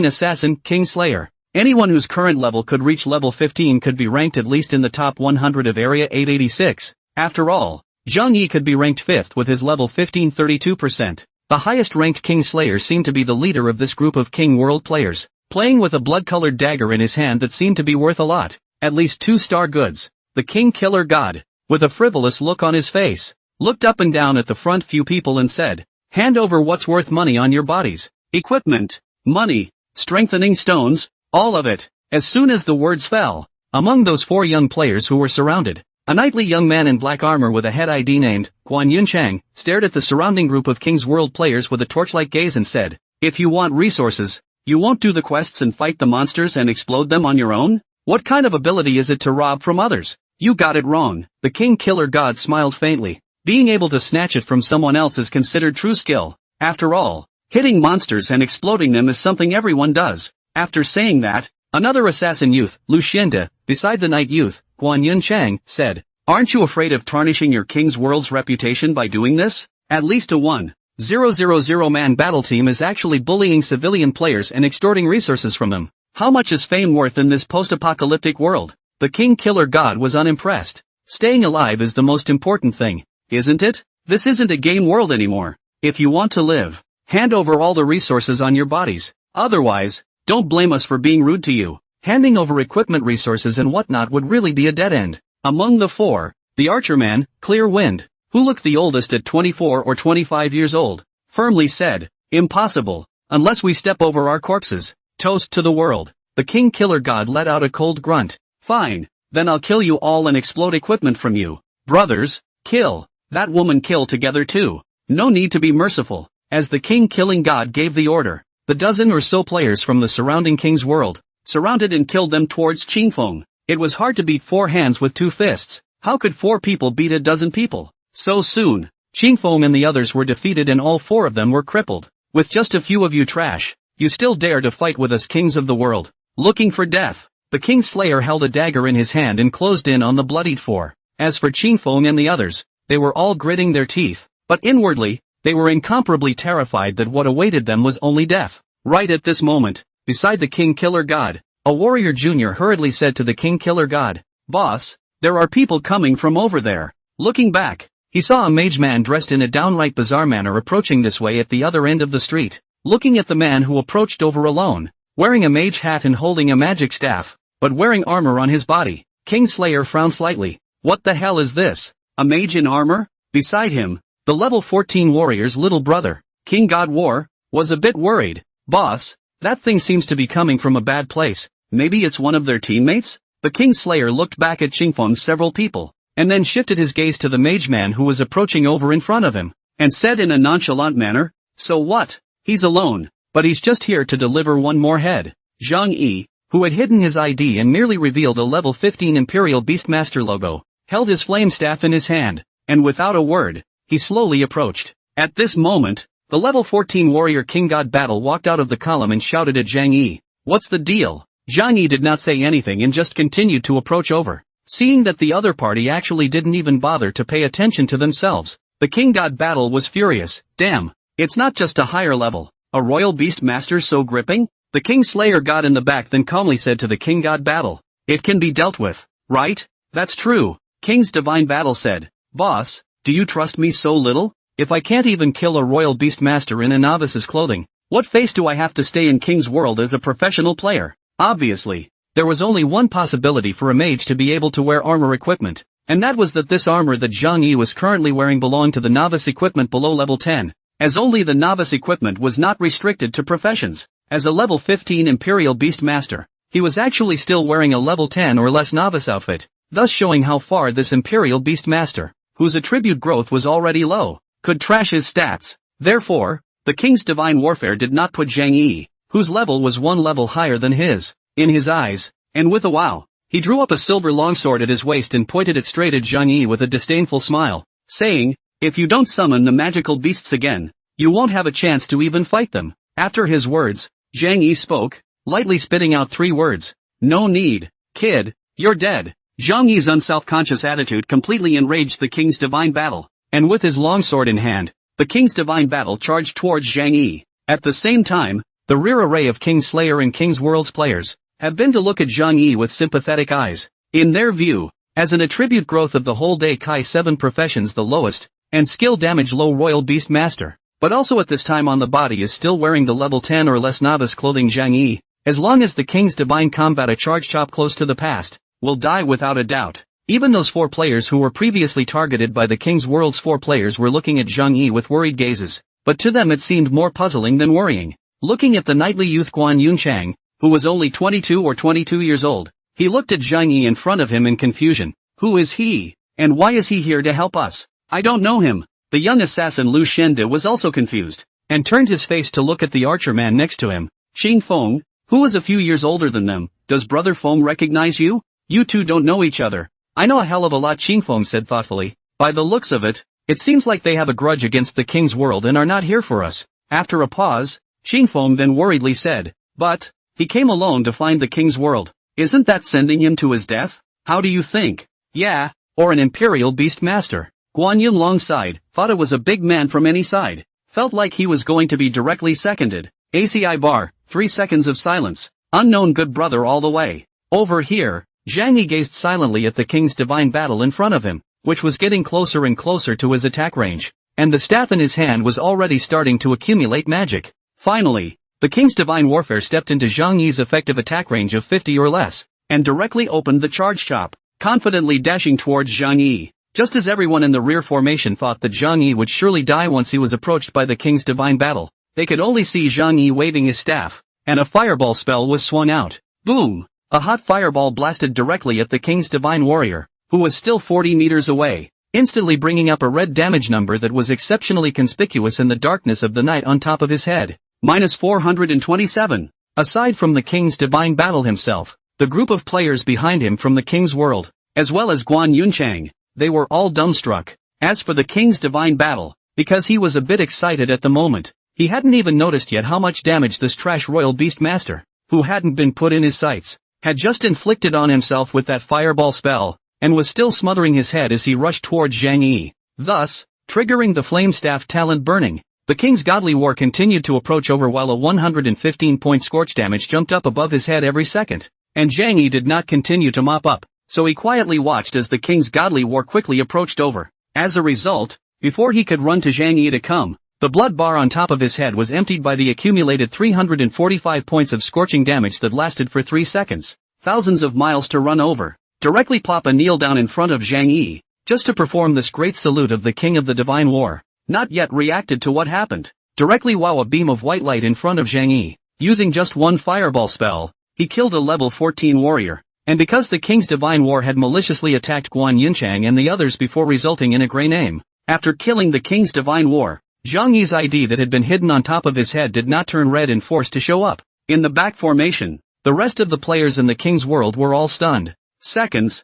assassin, Kingslayer. Anyone whose current level could reach level 15 could be ranked at least in the top 100 of Area 886. After all, Zhang Yi could be ranked 5th with his level 15 32%. The highest ranked Kingslayer seemed to be the leader of this group of King World players, playing with a blood-colored dagger in his hand that seemed to be worth a lot, at least 2-star goods. The King Killer God, with a frivolous look on his face, looked up and down at the front few people and said, "Hand over what's worth money on your bodies. Equipment, money, strengthening stones, all of it." As soon as the words fell, among those 4 young players who were surrounded, a knightly young man in black armor with a head ID named Guan Yunchang stared at the surrounding group of King's World players with a torch-like gaze and said, "If you want resources, you won't do the quests and fight the monsters and explode them on your own? What kind of ability is it to rob from others? You got it wrong." The King Killer God smiled faintly. Being able to snatch it from someone else is considered true skill. After all, hitting monsters and exploding them is something everyone does. After saying that, another assassin youth, Lu Xiande, beside the knight youth, Guan Yunchang, said, "Aren't you afraid of tarnishing your King's World's reputation by doing this? At least a 1,000 man battle team is actually bullying civilian players and extorting resources from them. How much is fame worth in this post-apocalyptic world?" The King Killer God was unimpressed. Staying alive is the most important thing, isn't it? This isn't a game world anymore. If you want to live, hand over all the resources on your bodies. Otherwise, don't blame us for being rude to you. Handing over equipment, resources and whatnot would really be a dead end. Among the 4, the archerman, Clear Wind, who looked the oldest at 24 or 25 years old, firmly said, "Impossible, unless we step over our corpses. Toast to the world." The King Killer God let out a cold grunt. "Fine, then I'll kill you all and explode equipment from you. Brothers, kill. That woman, kill together too. No need to be merciful." As the King Killing God gave the order, the dozen or so players from the surrounding King's World surrounded and killed them towards Qingfeng. It was hard to beat 4 hands with 2 fists. How could 4 people beat a dozen people so soon? Qingfeng and the others were defeated and all 4 of them were crippled. "With just a few of you trash, you still dare to fight with us kings of the world, looking for death?" The King Slayer held a dagger in his hand and closed in on the bloodied 4. As for Qingfeng and the others, they were all gritting their teeth, but inwardly, they were incomparably terrified that what awaited them was only death. Right at this moment, beside the King Killer God, a warrior junior hurriedly said to the King Killer God, "Boss, there are people coming from over there." Looking back, he saw a mage man dressed in a downright bizarre manner approaching this way at the other end of the street. Looking at the man who approached over alone, wearing a mage hat and holding a magic staff, but wearing armor on his body, Kingslayer frowned slightly. What the hell is this? A mage in armor? Beside him, the level 14 warrior's little brother, King God War, was a bit worried. "Boss, that thing seems to be coming from a bad place. Maybe it's one of their teammates?" The Kingslayer looked back at Qingfeng's several people, and then shifted his gaze to the mage man who was approaching over in front of him, and said in a nonchalant manner, "So what? He's alone, but he's just here to deliver one more head." Zhang Yi, who had hidden his ID and merely revealed a level 15 Imperial Beastmaster logo, held his flame staff in his hand, and without a word, he slowly approached. At this moment, the level 14 warrior King God Battle walked out of the column and shouted at Zhang Yi, "What's the deal?" Zhang Yi did not say anything and just continued to approach over. Seeing that the other party actually didn't even bother to pay attention to themselves, the King God Battle was furious. "Damn, it's not just a higher level, a royal beastmaster so gripping?" The King Slayer God in the back then calmly said to the King God Battle, "It can be dealt with, right?" "That's true," King's Divine Battle said. "Boss, do you trust me so little? If I can't even kill a royal beastmaster in a novice's clothing, what face do I have to stay in King's World as a professional player?" Obviously, there was only one possibility for a mage to be able to wear armor equipment, and that was that this armor that Zhang Yi was currently wearing belonged to the novice equipment below level 10, as only the novice equipment was not restricted to professions. As a level 15 Imperial Beast Master, he was actually still wearing a level 10 or less novice outfit, thus showing how far this Imperial Beast Master, whose attribute growth was already low, could trash his stats. Therefore, the King's Divine Warfare did not put Zhang Yi, whose level was one level higher than his, in his eyes, and with a wow, he drew up a silver longsword at his waist and pointed it straight at Zhang Yi with a disdainful smile, saying, "If you don't summon the magical beasts again, you won't have a chance to even fight them." After his words, Zhang Yi spoke, lightly spitting out 3 words. "No need, kid, you're dead." Zhang Yi's unself-conscious attitude completely enraged the King's Divine Battle, and with his longsword in hand, the King's Divine Battle charged towards Zhang Yi. At the same time, the rear array of King Slayer and King's World's players have been to look at Zhang Yi with sympathetic eyes. In their view, as an attribute growth of the whole day Kai 7 professions the lowest, and skill damage low Royal Beast Master, but also at this time on the body is still wearing the level 10 or less novice clothing Zhang Yi, as long as the King's Divine Combat a charge chop close to the past, will die without a doubt. Even those 4 players who were previously targeted by the King's World's 4 players were looking at Zhang Yi with worried gazes, but to them it seemed more puzzling than worrying. Looking at the knightly youth Guan Yunchang, who was only 22 or 22 years old, he looked at Zhang Yi in front of him in confusion. Who is he? And why is he here to help us? I don't know him. The young assassin Lu Shende was also confused, and turned his face to look at the archer man next to him. Qing Feng, who was a few years older than them, does Brother Feng recognize you? You two don't know each other. I know a hell of a lot, Qing Feng said thoughtfully. By the looks of it, it seems like they have a grudge against the King's World and are not here for us. After a pause, Qing Feng then worriedly said, but, he came alone to find the King's World. Isn't that sending him to his death? How do you think? Yeah, or an Imperial Beast Master. Guan Yin long sighed, thought it was a big man from any side. Felt like he was going to be directly seconded. ACI bar, 3 seconds of silence. Unknown good brother all the way. Over here, Zhang Yi gazed silently at the King's Divine Battle in front of him, which was getting closer and closer to his attack range, and the staff in his hand was already starting to accumulate magic. Finally, the King's Divine Warfare stepped into Zhang Yi's effective attack range of 50 or less, and directly opened the charge chop, confidently dashing towards Zhang Yi. Just as everyone in the rear formation thought that Zhang Yi would surely die once he was approached by the King's Divine Battle, they could only see Zhang Yi waving his staff, and a fireball spell was swung out. Boom! A hot fireball blasted directly at the King's Divine Warrior, who was still 40 meters away, instantly bringing up a red damage number that was exceptionally conspicuous in the darkness of the night on top of his head. Minus 427. Aside from the King's Divine Battle himself, the group of players behind him from the King's World, as well as Guan Yunchang, they were all dumbstruck. As for the King's Divine Battle, because he was a bit excited at the moment, he hadn't even noticed yet how much damage this trash Royal Beast Master, who hadn't been put in his sights, had just inflicted on himself with that fireball spell, and was still smothering his head as he rushed towards Zhang Yi, thus, triggering the flame staff talent burning. The King's Godly War continued to approach over while a 115-point scorch damage jumped up above his head every second, and Zhang Yi did not continue to mop up, so he quietly watched as the King's Godly War quickly approached over. As a result, before he could run to Zhang Yi to come, the blood bar on top of his head was emptied by the accumulated 345 points of scorching damage that lasted for 3 seconds. Thousands of miles to run over. Directly plop a kneel down in front of Zhang Yi, just to perform this great salute of the King of the Divine War. Not yet reacted to what happened. Directly wow a beam of white light in front of Zhang Yi. Using just one fireball spell, he killed a level 14 warrior. And because the King's Divine War had maliciously attacked Guan Yunchang and the others before resulting in a grey name, after killing the King's Divine War, Zhang Yi's ID that had been hidden on top of his head did not turn red and forced to show up. In the back formation, the rest of the players in the King's World were all stunned. Seconds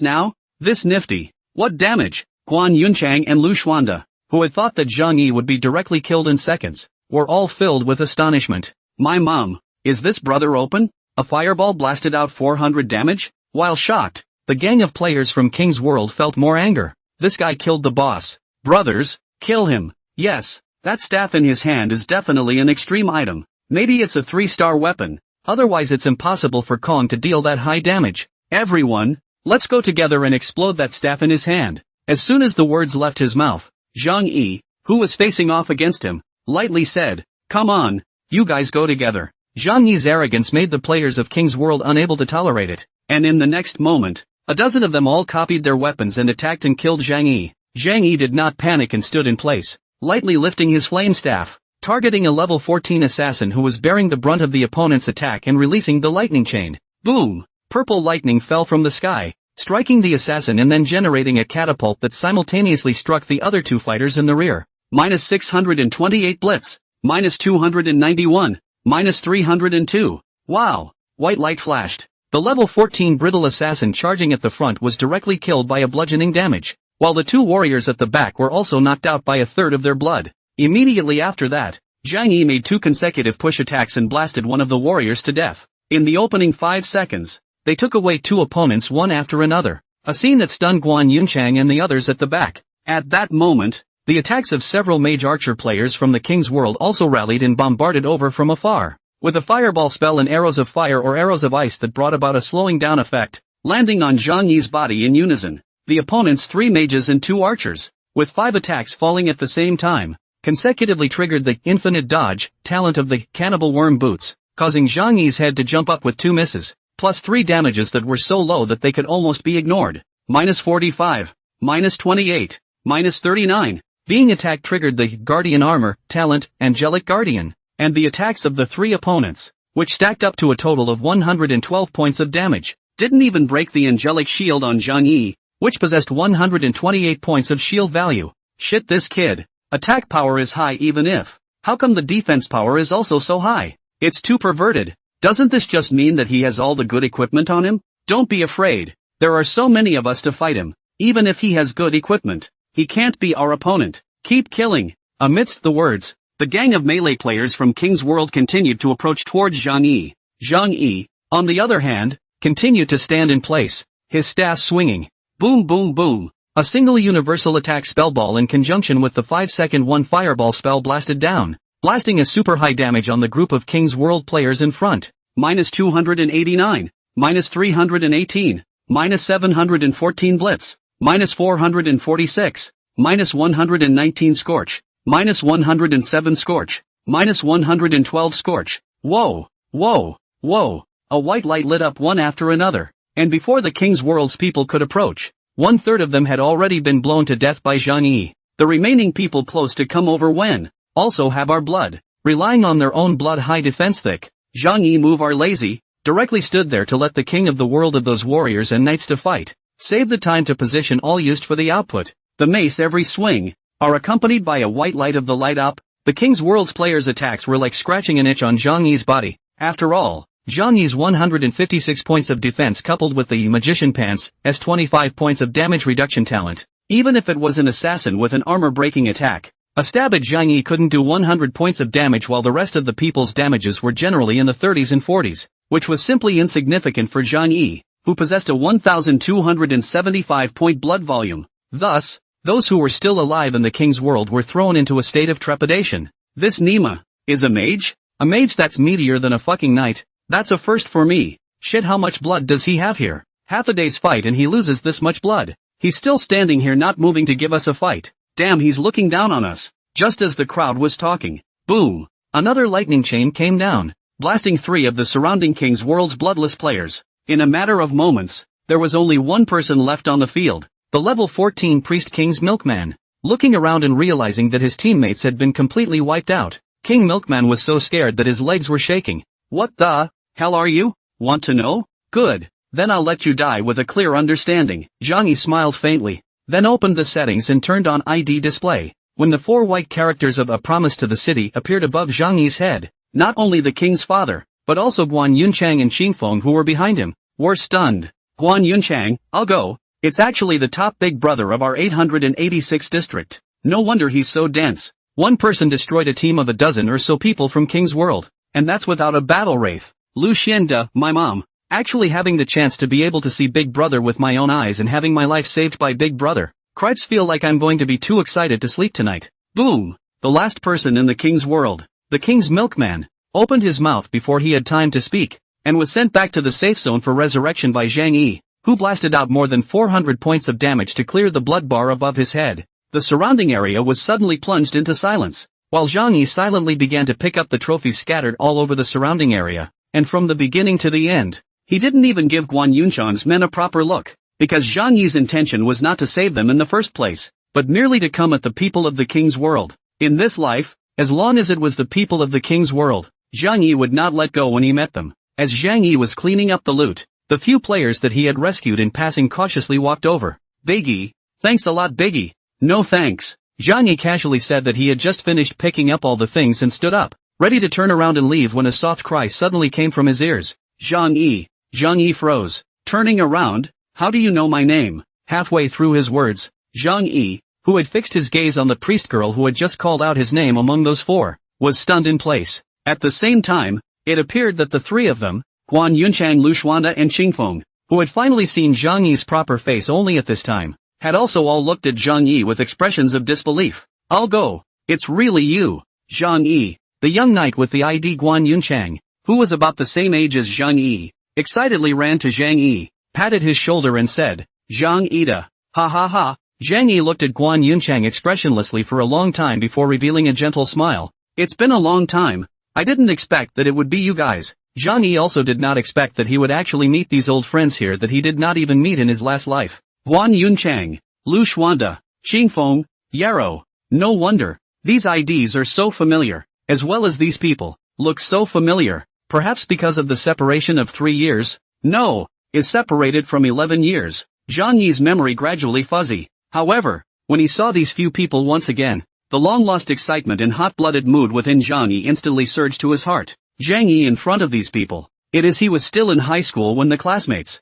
now? This nifty. What damage? Guan Yunchang and Lu Xuanda, who had thought that Zhang Yi would be directly killed in seconds, were all filled with astonishment. My mom, is this brother open? A fireball blasted out 400 damage? While shocked, the gang of players from King's World felt more anger. This guy killed the boss. Brothers, kill him. Yes, that staff in his hand is definitely an extreme item. Maybe it's a 3-star weapon, otherwise it's impossible for Kong to deal that high damage. Everyone, let's go together and explode that staff in his hand. As soon as the words left his mouth, Zhang Yi, who was facing off against him, lightly said, come on, you guys go together. Zhang Yi's arrogance made the players of King's World unable to tolerate it, and in the next moment, a dozen of them all copied their weapons and attacked and killed Zhang Yi. Zhang Yi did not panic and stood in place, lightly lifting his flame staff. targeting a level 14 assassin who was bearing the brunt of the opponent's attack and releasing the lightning chain. Boom! Purple lightning fell from the sky, striking the assassin and then generating a catapult that simultaneously struck the other two fighters in the rear. Minus 628 blitz. Minus 291. Minus 302. Wow! White light flashed. The level 14 brittle assassin charging at the front was directly killed by a bludgeoning damage, while the two warriors at the back were also knocked out by a third of their blood. Immediately after that, Zhang Yi made two consecutive push attacks and blasted one of the warriors to death. In the opening 5 seconds, they took away two opponents one after another, a scene that stunned Guan Yunchang and the others at the back. At that moment, the attacks of several mage archer players from the King's World also rallied and bombarded over from afar, with a fireball spell and arrows of fire or arrows of ice that brought about a slowing down effect, landing on Zhang Yi's body in unison. The opponent's 3 mages and 2 archers, with 5 attacks falling at the same time, consecutively triggered the infinite dodge talent of the cannibal worm boots, causing Zhang Yi's head to jump up with 2 misses, plus 3 damages that were so low that they could almost be ignored. Minus 45. Minus 28. Minus 39. Being attacked triggered the Guardian Armor talent, Angelic Guardian, and the attacks of the 3 opponents, which stacked up to a total of 112 points of damage, didn't even break the Angelic Shield on Zhang Yi, which possessed 128 points of shield value. Shit, this kid. Attack power is high even if. How come the defense power is also so high? It's too perverted. Doesn't this just mean that he has all the good equipment on him? Don't be afraid. There are so many of us to fight him. Even if he has good equipment, he can't be our opponent. Keep killing. Amidst the words, the gang of melee players from King's World continued to approach towards Zhang Yi. Zhang Yi, on the other hand, continued to stand in place, his staff swinging. Boom boom boom. A single universal attack spellball in conjunction with the 5-second 1 fireball spell blasted down, blasting a super high damage on the group of King's World players in front. Minus 289. Minus 318. Minus 714 blitz. Minus 446. Minus 119 scorch. Minus 107 scorch. Minus 112 scorch. Whoa, whoa, whoa. A white light lit up one after another, and before the King's World's people could approach, 1/3 of them had already been blown to death by Zhang Yi. The remaining people close to come over when, also have our blood, relying on their own blood high defense thick. Zhang Yi move are lazy, directly stood there to let the king of the world of those warriors and knights to fight, save the time to position all used for the output. The mace every swing, are accompanied by a white light of the light up. The King's World's players' attacks were like scratching an itch on Zhang Yi's body. After all, Zhang Yi's 156 points of defense coupled with the Magician Pants' 25 points of damage reduction talent. Even if it was an assassin with an armor-breaking attack, a stab at Zhang Yi couldn't do 100 points of damage while the rest of the people's damages were generally in the 30s and 40s, which was simply insignificant for Zhang Yi, who possessed a 1,275 point blood volume. Thus, those who were still alive in the King's World were thrown into a state of trepidation. This Nima is a mage? A mage that's meatier than a fucking knight? That's a first for me. Shit, how much blood does he have here? Half a day's fight and he loses this much blood. He's still standing here not moving to give us a fight. Damn, he's looking down on us. Just as the crowd was talking, boom, another lightning chain came down, blasting 3 of the surrounding King's World's bloodless players. In a matter of moments, there was only one person left on the field. The level 14 Priest King's Milkman. Looking around and realizing that his teammates had been completely wiped out, King Milkman was so scared that his legs were shaking. What the hell are you? Want to know? Good. Then I'll let you die with a clear understanding. Zhang Yi smiled faintly, then opened the settings and turned on ID display. When the 4 white characters of A Promise to the City appeared above Zhang Yi's head, not only the king's father, but also Guan Yunchang and Xingfeng who were behind him, were stunned. Guan Yunchang, I'll go. It's actually the top big brother of our 886 district. No wonder he's so dense. One person destroyed a team of a dozen or so people from King's World, and that's without a battle wraith. Lu Xianda, my mom. Actually having the chance to be able to see Big Brother with my own eyes and having my life saved by Big Brother. Cripes, feel like I'm going to be too excited to sleep tonight. Boom! The last person in the King's World, the King's Milkman, opened his mouth before he had time to speak, and was sent back to the safe zone for resurrection by Zhang Yi, who blasted out more than 400 points of damage to clear the blood bar above his head. The surrounding area was suddenly plunged into silence, while Zhang Yi silently began to pick up the trophies scattered all over the surrounding area, and from the beginning to the end, he didn't even give Guan Yunchang's men a proper look, because Zhang Yi's intention was not to save them in the first place, but merely to come at the people of the King's World. In this life, As long as it was the people of the king's world, Zhang Yi would not let go when he met them. As Zhang Yi was cleaning up the loot, the few players that he had rescued in passing cautiously walked over. Biggie. Thanks a lot, Biggie. No thanks. Zhang Yi casually said that he had just finished picking up all the things and stood up, ready to turn around and leave when a soft cry suddenly came from his ears. Zhang Yi. Zhang Yi froze. Turning around, how do you know my name? Halfway through his words, Zhang Yi, who had fixed his gaze on the priest girl who had just called out his name among those four, was stunned in place. At the same time, it appeared that the three of them, Guan Yunchang, Lu Xuanda and Qingfeng, who had finally seen Zhang Yi's proper face only at this time, had also all looked at Zhang Yi with expressions of disbelief. I'll go. It's really you. Zhang Yi, the young knight with the ID Guan Yunchang, who was about the same age as Zhang Yi, excitedly ran to Zhang Yi, patted his shoulder and said, Zhang Ida. Ha ha ha. Zhang Yi looked at Guan Yunchang expressionlessly for a long time before revealing a gentle smile. It's been a long time. I didn't expect that it would be you guys. Zhang Yi also did not expect that he would actually meet these old friends here that he did not even meet in his last life. Guan Yunchang, Lu Xuanda, Qingfeng, Yarrow. No wonder. These IDs are so familiar, as well as these people, look so familiar, perhaps because of the separation of 3 years. No, is separated from 11 years. Zhang Yi's memory gradually fuzzy. However, when he saw these few people once again, the long-lost excitement and hot-blooded mood within Zhang Yi instantly surged to his heart. Zhang Yi in front of these people. It is he was still in high school when the classmates.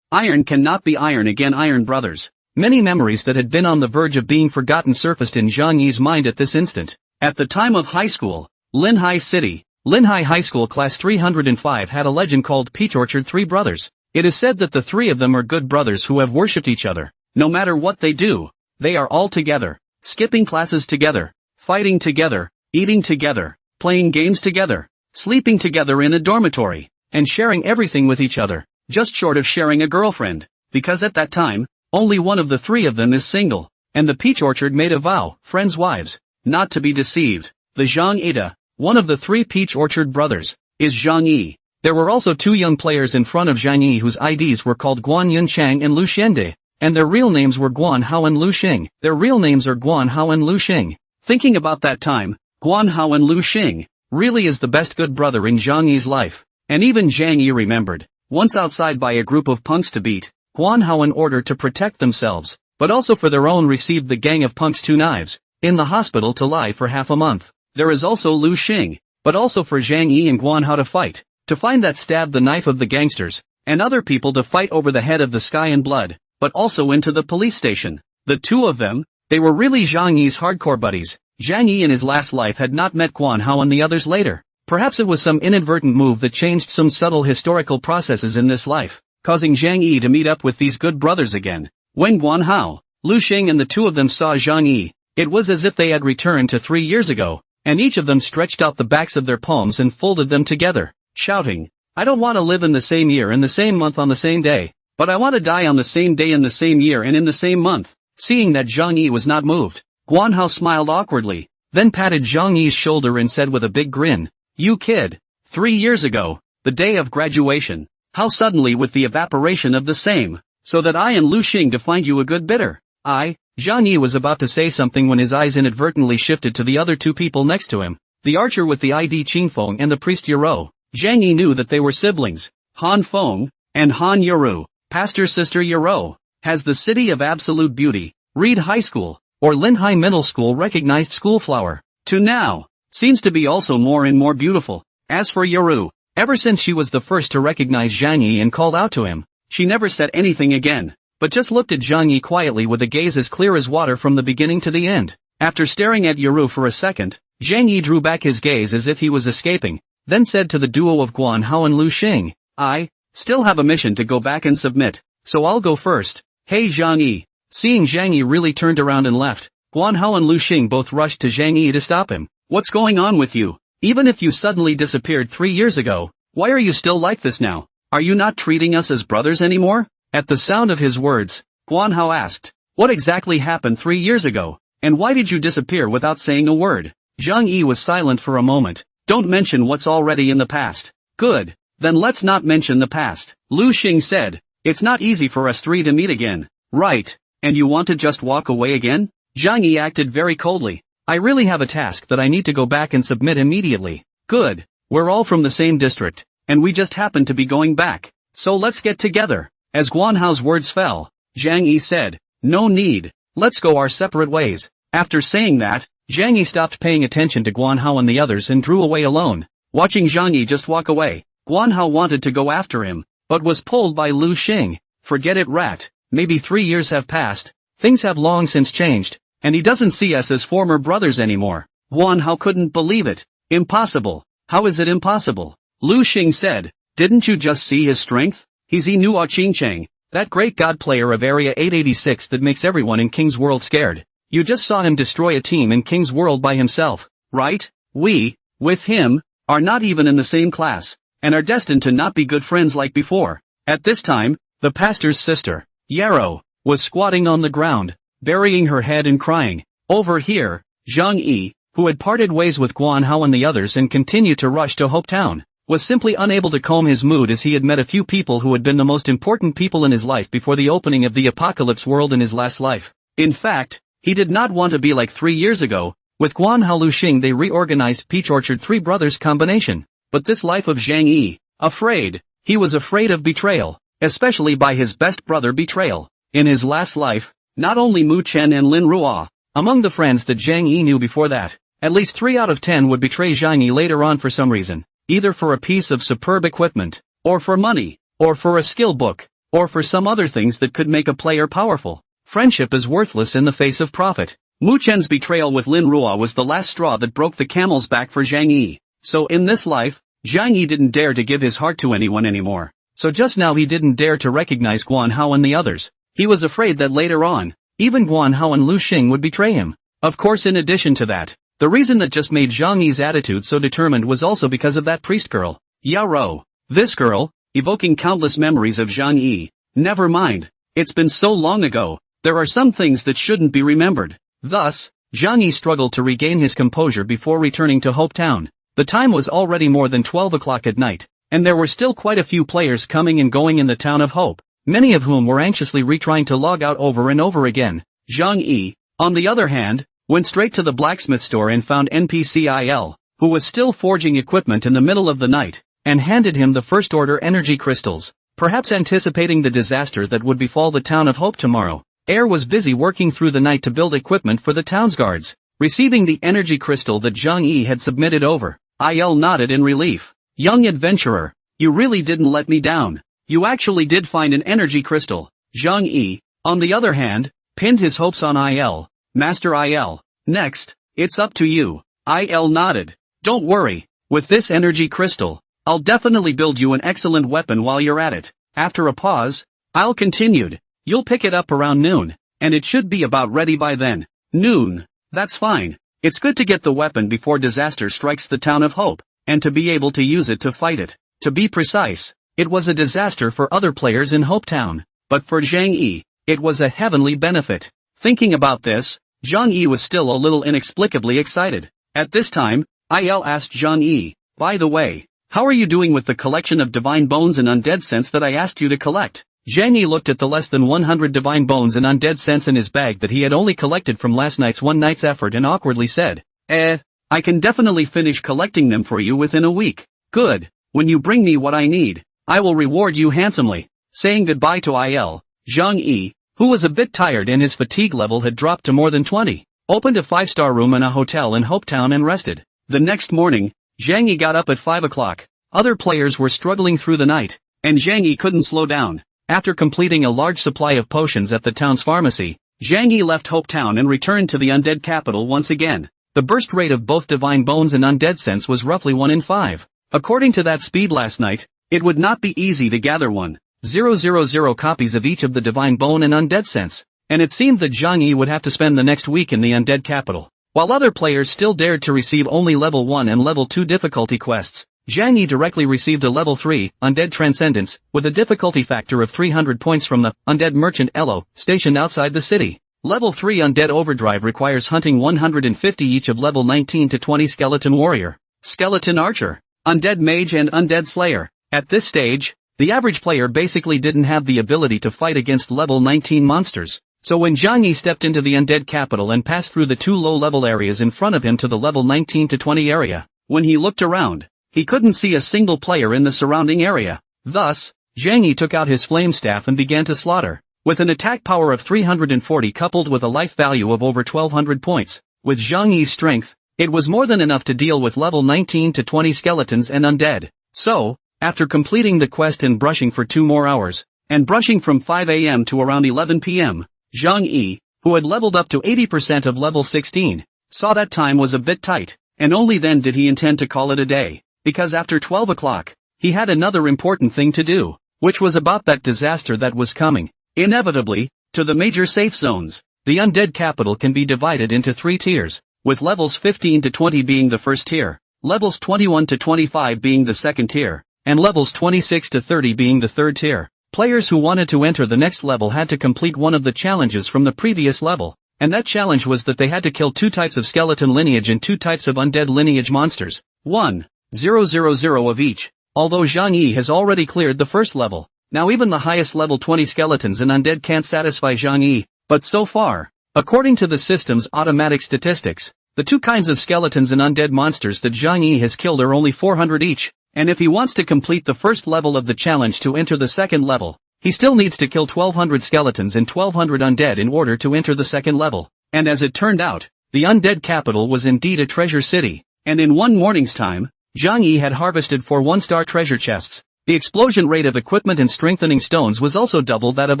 Iron cannot be iron again, iron brothers. Many memories that had been on the verge of being forgotten surfaced in Zhang Yi's mind at this instant. At the time of high school, Linhai City, Linhai High School Class 305 had a legend called Peach Orchard Three Brothers. It is said that the three of them are good brothers who have worshipped each other. No matter what they do, they are all together, skipping classes together, fighting together, eating together, playing games together, sleeping together in a dormitory, and sharing everything with each other, just short of sharing a girlfriend, because at that time, only one of the three of them is single, and the Peach Orchard made a vow, friends' wives, not to be deceived. The Zhang Ida, one of the three Peach Orchard brothers, is Zhang Yi. There were also two young players in front of Zhang Yi whose IDs were called Guan Yunchang and Lu Xiande, and their real names were Guan Hao and Lu Xing. Their real names are Guan Hao and Lu Xing. Thinking about that time, Guan Hao and Lu Xing really is the best good brother in Zhang Yi's life, and even Zhang Yi remembered, once outside by a group of punks to beat, Guan Hao in order to protect themselves, but also for their own received the gang of punks 2 knives, in the hospital to lie for half a month. There is also Lu Xing, but also for Zhang Yi and Guan Hao to fight, to find that stab the knife of the gangsters, and other people to fight over the head of the sky and blood, but also into the police station. The two of them, they were really Zhang Yi's hardcore buddies. Zhang Yi in his last life had not met Guan Hao and the others later. Perhaps it was some inadvertent move that changed some subtle historical processes in this life, causing Zhang Yi to meet up with these good brothers again. When Guan Hao, Lu Xing and the two of them saw Zhang Yi, it was as if they had returned to 3 years ago, and each of them stretched out the backs of their palms and folded them together, shouting, I don't want to live in the same year and the same month on the same day, but I want to die on the same day in the same year and in the same month. Seeing that Zhang Yi was not moved, Guan Hao smiled awkwardly, then patted Zhang Yi's shoulder and said with a big grin, You kid, 3 years ago, the day of graduation, how suddenly with the evaporation of the same, so that I and Lu Xing to find you a good bidder. Zhang Yi was about to say something when his eyes inadvertently shifted to the other two people next to him, the archer with the ID Qingfeng and the priest Yarrow. Zhang Yi knew that they were siblings, Han Feng, and Han Yarrow. Pastor's sister Yarrow has the city of absolute beauty, Reed High School, or Linhai Middle School recognized schoolflower, to now, seems to be also more and more beautiful. As for Yarrow, ever since she was the first to recognize Zhang Yi and called out to him, she never said anything again, but just looked at Zhang Yi quietly with a gaze as clear as water from the beginning to the end. After staring at Yarrow for a second, Zhang Yi drew back his gaze as if he was escaping, then said to the duo of Guan Hao and Lu Xing, I still have a mission to go back and submit, so I'll go first. Hey Zhang Yi. Seeing Zhang Yi really turned around and left, Guan Hao and Lu Xing both rushed to Zhang Yi to stop him. What's going on with you? Even if you suddenly disappeared 3 years ago, why are you still like this now? Are you not treating us as brothers anymore? At the sound of his words, Guan Hao asked, What exactly happened 3 years ago, and why did you disappear without saying a word? Zhang Yi was silent for a moment. Don't mention what's already in the past. Good. Then let's not mention the past. Lu Xing said, It's not easy for us three to meet again. Right. And you want to just walk away again? Zhang Yi acted very coldly. I really have a task that I need to go back and submit immediately. Good. We're all from the same district, and we just happen to be going back. So let's get together. As Guanhao's words fell, Zhang Yi said, no need. Let's go our separate ways. After saying that, Zhang Yi stopped paying attention to Guanhao and the others and drew away alone. Watching Zhang Yi just walk away, Guanhao wanted to go after him, but was pulled by Lu Xing. Forget it, rat. Maybe 3 years have passed. Things have long since changed, and he doesn't see us as former brothers anymore. Guanhao couldn't believe it. Impossible. How is it impossible? Lu Xing said, didn't you just see his strength? He's Nuo Qingcheng, that great god player of Area 886 that makes everyone in King's World scared. You just saw him destroy a team in King's World by himself, right? We, with him, are not even in the same class, and are destined to not be good friends like before. At this time, the pastor's sister, Yarrow, was squatting on the ground, burying her head and crying. Over here, Zhang Yi, who had parted ways with Guanhao and the others and continued to rush to Hope Town, was simply unable to calm his mood as he had met a few people who had been the most important people in his life before the opening of the apocalypse world in his last life. In fact, he did not want to be like 3 years ago. With Guanhao Lu Xing they reorganized Peach Orchard Three Brothers combination. But this life of Zhang Yi, afraid. He was afraid of betrayal, especially by his best brother betrayal. In his last life, not only Mu Chen and Lin Ruo, among the friends that Zhang Yi knew before that, at least 3 out of 10 would betray Zhang Yi later on for some reason, either for a piece of superb equipment, or for money, or for a skill book, or for some other things that could make a player powerful. Friendship is worthless in the face of profit. Mu Chen's betrayal with Lin Ruo was the last straw that broke the camel's back for Zhang Yi. So in this life, Zhang Yi didn't dare to give his heart to anyone anymore. So just now he didn't dare to recognize Guanhao and the others. He was afraid that later on, even Guanhao and Lu Xing would betray him. Of course, in addition to that, the reason that just made Zhang Yi's attitude so determined was also because of that priest girl, Yarrow. This girl, evoking countless memories of Zhang Yi. Never mind. It's been so long ago. There are some things that shouldn't be remembered. Thus, Zhang Yi struggled to regain his composure before returning to Hope Town. The time was already more than 12 o'clock at night, and there were still quite a few players coming and going in the town of Hope, many of whom were anxiously retrying to log out over and over again. Zhang Yi, on the other hand, went straight to the blacksmith store and found NPC Il, who was still forging equipment in the middle of the night, and handed him the first order energy crystals, perhaps anticipating the disaster that would befall the town of Hope tomorrow. Air was busy working through the night to build equipment for the town's guards. Receiving the energy crystal that Zhang Yi had submitted over, Il nodded in relief. Young adventurer, you really didn't let me down. You actually did find an energy crystal. Zhang Yi, on the other hand, pinned his hopes on Il. Master Il, next, it's up to you. Il nodded. Don't worry, with this energy crystal, I'll definitely build you an excellent weapon while you're at it. After a pause, Il continued. You'll pick it up around noon, and it should be about ready by then. Noon. That's fine. It's good to get the weapon before disaster strikes the town of Hope, and to be able to use it to fight it. To be precise, it was a disaster for other players in Hope Town, but for Zhang Yi, it was a heavenly benefit. Thinking about this, Zhang Yi was still a little inexplicably excited. At this time, Il asked Zhang Yi, by the way, how are you doing with the collection of divine bones and undead scents that I asked you to collect? Zhang Yi looked at the less than 100 divine bones and undead scents in his bag that he had only collected from last night's one night's effort and awkwardly said, I can definitely finish collecting them for you within a week. Good. When you bring me what I need, I will reward you handsomely. Saying goodbye to Il, Zhang Yi, who was a bit tired and his fatigue level had dropped to more than 20, opened a 5-star room in a hotel in Hope Town and rested. The next morning, Zhang Yi got up at 5 o'clock. Other players were struggling through the night, and Zhang Yi couldn't slow down. After completing a large supply of potions at the town's pharmacy, Zhang Yi left Hope Town and returned to the undead capital once again. The burst rate of both divine bones and undead scents was roughly 1 in 5. According to that speed last night, it would not be easy to gather 1,000 copies of each of the divine bone and undead scents, and it seemed that Zhang Yi would have to spend the next week in the undead capital. While other players still dared to receive only level 1 and level 2 difficulty quests, Zhang Yi directly received a level 3, Undead Transcendence, with a difficulty factor of 300 points from the Undead Merchant Elo, stationed outside the city. Level 3 Undead Overdrive requires hunting 150 each of level 19 to 20 Skeleton Warrior, Skeleton Archer, Undead Mage and Undead Slayer. At this stage, the average player basically didn't have the ability to fight against level 19 monsters, So when Zhang Yi stepped into the undead capital and passed through the two low-level areas in front of him to the level 19 to 20 area, when he looked around, he couldn't see a single player in the surrounding area. Thus, Zhang Yi took out his flame staff and began to slaughter. With an attack power of 340 coupled with a life value of over 1200 points, with Zhang Yi's strength, it was more than enough to deal with level 19 to 20 skeletons and undead. So, after completing the quest and brushing for 2 more hours, and brushing from 5 AM to around 11 PM, Zhang Yi, who had leveled up to 80% of level 16, saw that time was a bit tight, and only then did he intend to call it a day, because after 12 o'clock, he had another important thing to do, which was about that disaster that was coming, inevitably, to the major safe zones. The undead capital can be divided into 3 tiers, with levels 15 to 20 being the first tier, levels 21 to 25 being the second tier, and levels 26 to 30 being the third tier. Players who wanted to enter the next level had to complete one of the challenges from the previous level, and that challenge was that they had to kill 2 types of skeleton lineage and 2 types of undead lineage monsters, 1,000 of each. Although Zhang Yi has already cleared the first level, now even the highest level 20 skeletons and undead can't satisfy Zhang Yi, but so far, according to the system's automatic statistics, the 2 kinds of skeletons and undead monsters that Zhang Yi has killed are only 400 each. And if he wants to complete the first level of the challenge to enter the second level, he still needs to kill 1200 skeletons and 1200 undead in order to enter the second level. And as it turned out, the undead capital was indeed a treasure city, and in one morning's time, Zhang Yi had harvested 4 1-star treasure chests. The explosion rate of equipment and strengthening stones was also double that of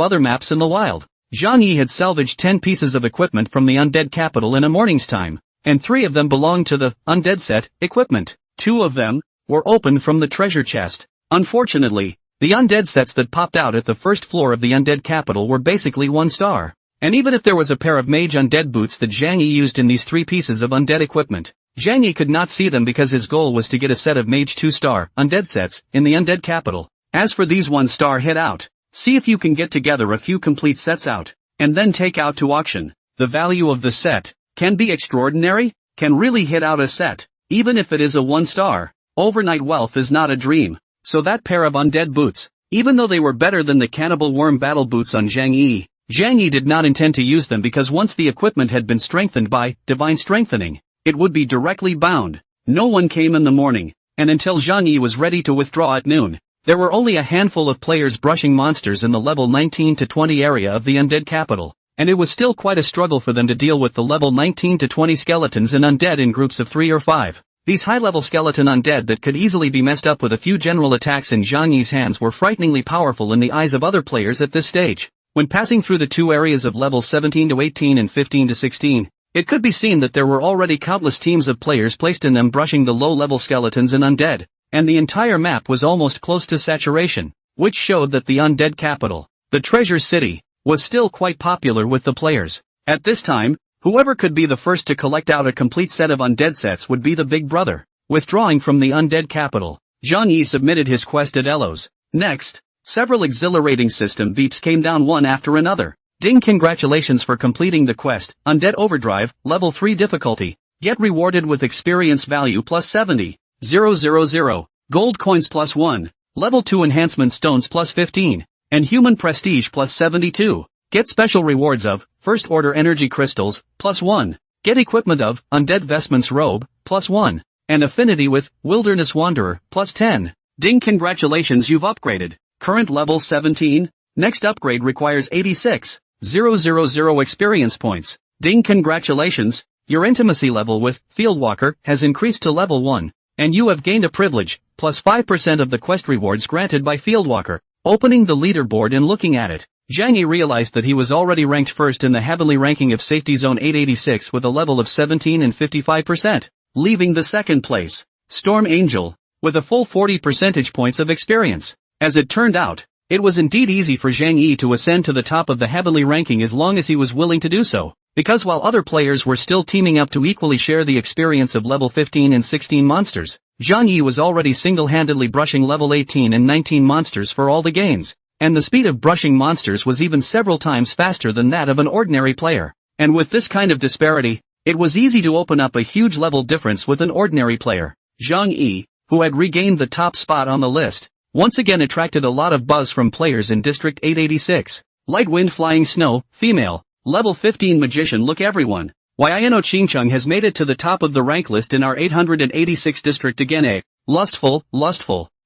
other maps in the wild. Zhang Yi had salvaged 10 pieces of equipment from the undead capital in a morning's time, and 3 of them belonged to the undead set equipment. 2 of them were opened from the treasure chest. Unfortunately, the undead sets that popped out at the first floor of the undead capital were basically 1 star. And even if there was a pair of mage undead boots that Zhang Yi used in these 3 pieces of undead equipment, Zhang Yi could not see them because his goal was to get a set of mage 2-star undead sets in the undead capital. As for these 1-star, head out, see if you can get together a few complete sets out, and then take out to auction. The value of the set can be extraordinary, can really hit out a set, even if it is a 1-star. Overnight wealth is not a dream. So that pair of undead boots, even though they were better than the cannibal worm battle boots on Zhang Yi did not intend to use them because once the equipment had been strengthened by divine strengthening, it would be directly bound. No one came in the morning, and until Zhang Yi was ready to withdraw at noon, there were only a handful of players brushing monsters in the level 19 to 20 area of the undead capital, and it was still quite a struggle for them to deal with the level 19 to 20 skeletons and undead in groups of 3 or 5. These high-level skeleton undead that could easily be messed up with a few general attacks in Zhang Yi's hands were frighteningly powerful in the eyes of other players at this stage. When passing through the 2 areas of level 17 to 18 and 15 to 16, it could be seen that there were already countless teams of players placed in them brushing the low-level skeletons and undead, and the entire map was almost close to saturation, which showed that the undead capital, the treasure city, was still quite popular with the players. At this time, whoever could be the first to collect out a complete set of undead sets would be the big brother. Withdrawing from the undead capital, Zhang Yi submitted his quest at Elos. Next, several exhilarating system beeps came down one after another. Ding, congratulations for completing the quest. Undead Overdrive, level 3 difficulty. Get rewarded with experience value plus 70,000, gold coins plus 1, level 2 enhancement stones plus 15, and human prestige plus 72. Get special rewards of First Order Energy Crystals, plus 1. Get equipment of Undead Vestments Robe, plus 1. And affinity with Wilderness Wanderer, plus 10. Ding, congratulations, you've upgraded. Current level 17. Next upgrade requires 86,000 experience points. Ding, congratulations, your intimacy level with Fieldwalker has increased to level 1. And you have gained a privilege, plus 5% of the quest rewards granted by Fieldwalker. Opening the leaderboard and looking at it, Zhang Yi realized that he was already ranked first in the heavenly ranking of Safety Zone 886 with a level of 17 and 55%, leaving the second place, Storm Angel, with a full 40 percentage points of experience. As it turned out, it was indeed easy for Zhang Yi to ascend to the top of the heavenly ranking as long as he was willing to do so, because while other players were still teaming up to equally share the experience of level 15 and 16 monsters, Zhang Yi was already single-handedly brushing level 18 and 19 monsters for all the gains. And the speed of brushing monsters was even several times faster than that of an ordinary player. And with this kind of disparity, it was easy to open up a huge level difference with an ordinary player. Zhang Yi, who had regained the top spot on the list, once again attracted a lot of buzz from players in District 886. Light Wind Flying Snow, female, Level 15 Magician. Look everyone. Yino Chingchung has made it to the top of the rank list in our 886 district again. Lustful,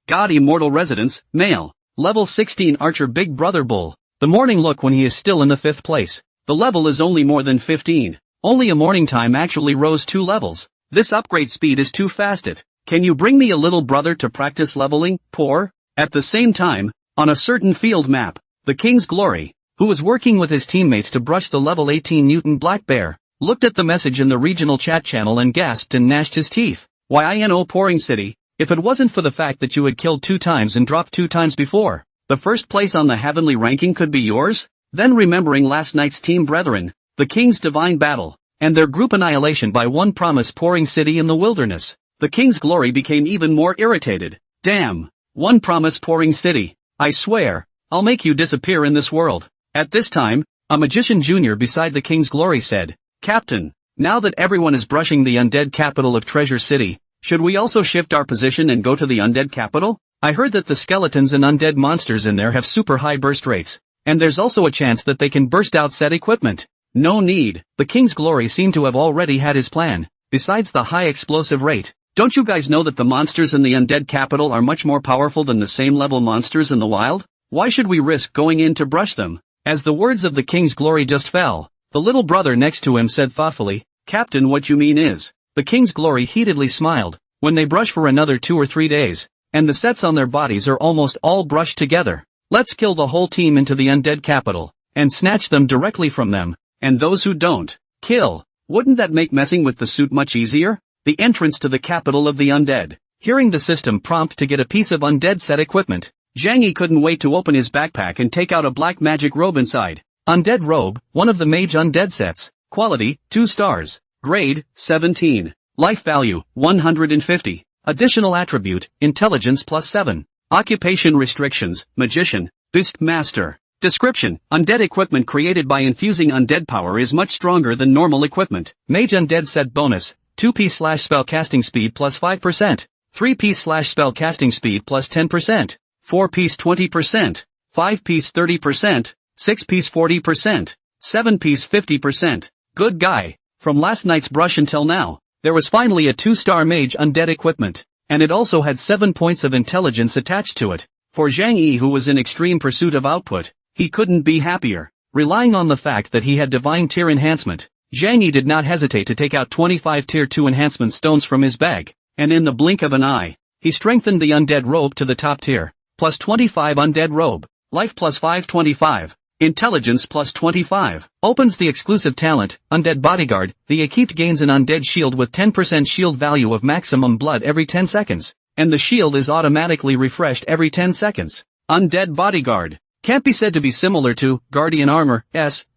God Immortal Residence, male. Level 16 Archer Big Brother Bull. The morning look when he is still in the 5th place. The level is only more than 15. Only a morning time actually rose 2 levels. This upgrade speed is too fast. Can you bring me a little brother to practice leveling, poor? At the same time, on a certain field map, the King's Glory, who was working with his teammates to brush the level 18 Newton Black Bear, looked at the message in the regional chat channel and gasped and gnashed his teeth. Yino Pouring City, if it wasn't for the fact that you had killed 2 times and dropped 2 times before, the first place on the heavenly ranking could be yours? Then remembering last night's team brethren, the King's Divine Battle, and their group annihilation by one Promise Pouring City in the wilderness, the King's Glory became even more irritated. Damn! One Promise Pouring City. I swear, I'll make you disappear in this world. At this time, a magician junior beside the King's Glory said, Captain, now that everyone is brushing the undead capital of Treasure City, should we also shift our position and go to the undead capital? I heard that the skeletons and undead monsters in there have super high burst rates, and there's also a chance that they can burst out set equipment. No need. The King's Glory seemed to have already had his plan. Besides the high explosive rate, don't you guys know that the monsters in the undead capital are much more powerful than the same level monsters in the wild? Why should we risk going in to brush them? As the words of the King's Glory just fell, the little brother next to him said thoughtfully, Captain, what you mean is, the King's Glory heatedly smiled, when they brush for another 2 or 3 days, and the sets on their bodies are almost all brushed together. Let's kill the whole team into the undead capital, and snatch them directly from them, and those who don't, kill. Wouldn't that make messing with the suit much easier? The entrance to the capital of the undead. Hearing the system prompt to get a piece of undead set equipment, Zhang Yi couldn't wait to open his backpack and take out a black magic robe inside. Undead robe, one of the mage undead sets. Quality, 2 stars. Grade, 17. Life value, 150. Additional attribute, intelligence +7. Occupation restrictions, magician, beast master. Description: undead equipment created by infusing undead power is much stronger than normal equipment. Mage undead set bonus, 2p / spell casting speed +5%, 3p / spell casting speed +10%, 4p 20%, 5p 30%, 6p 40%, 7p 50%. Good guy. From last night's brush until now, there was finally a 2-star mage undead equipment, and it also had 7 points of intelligence attached to it. For Zhang Yi, who was in extreme pursuit of output, he couldn't be happier. Relying on the fact that he had divine tier enhancement, Zhang Yi did not hesitate to take out 25 tier 2 enhancement stones from his bag, and in the blink of an eye, he strengthened the undead robe to the top tier. +25 undead robe. Life +525. Intelligence +25. Opens the exclusive talent, Undead Bodyguard. The equipped gains an undead shield with 10% shield value of maximum blood every 10 seconds, and the shield is automatically refreshed every 10 seconds. Undead Bodyguard. Can't be said to be similar to Guardian Armor,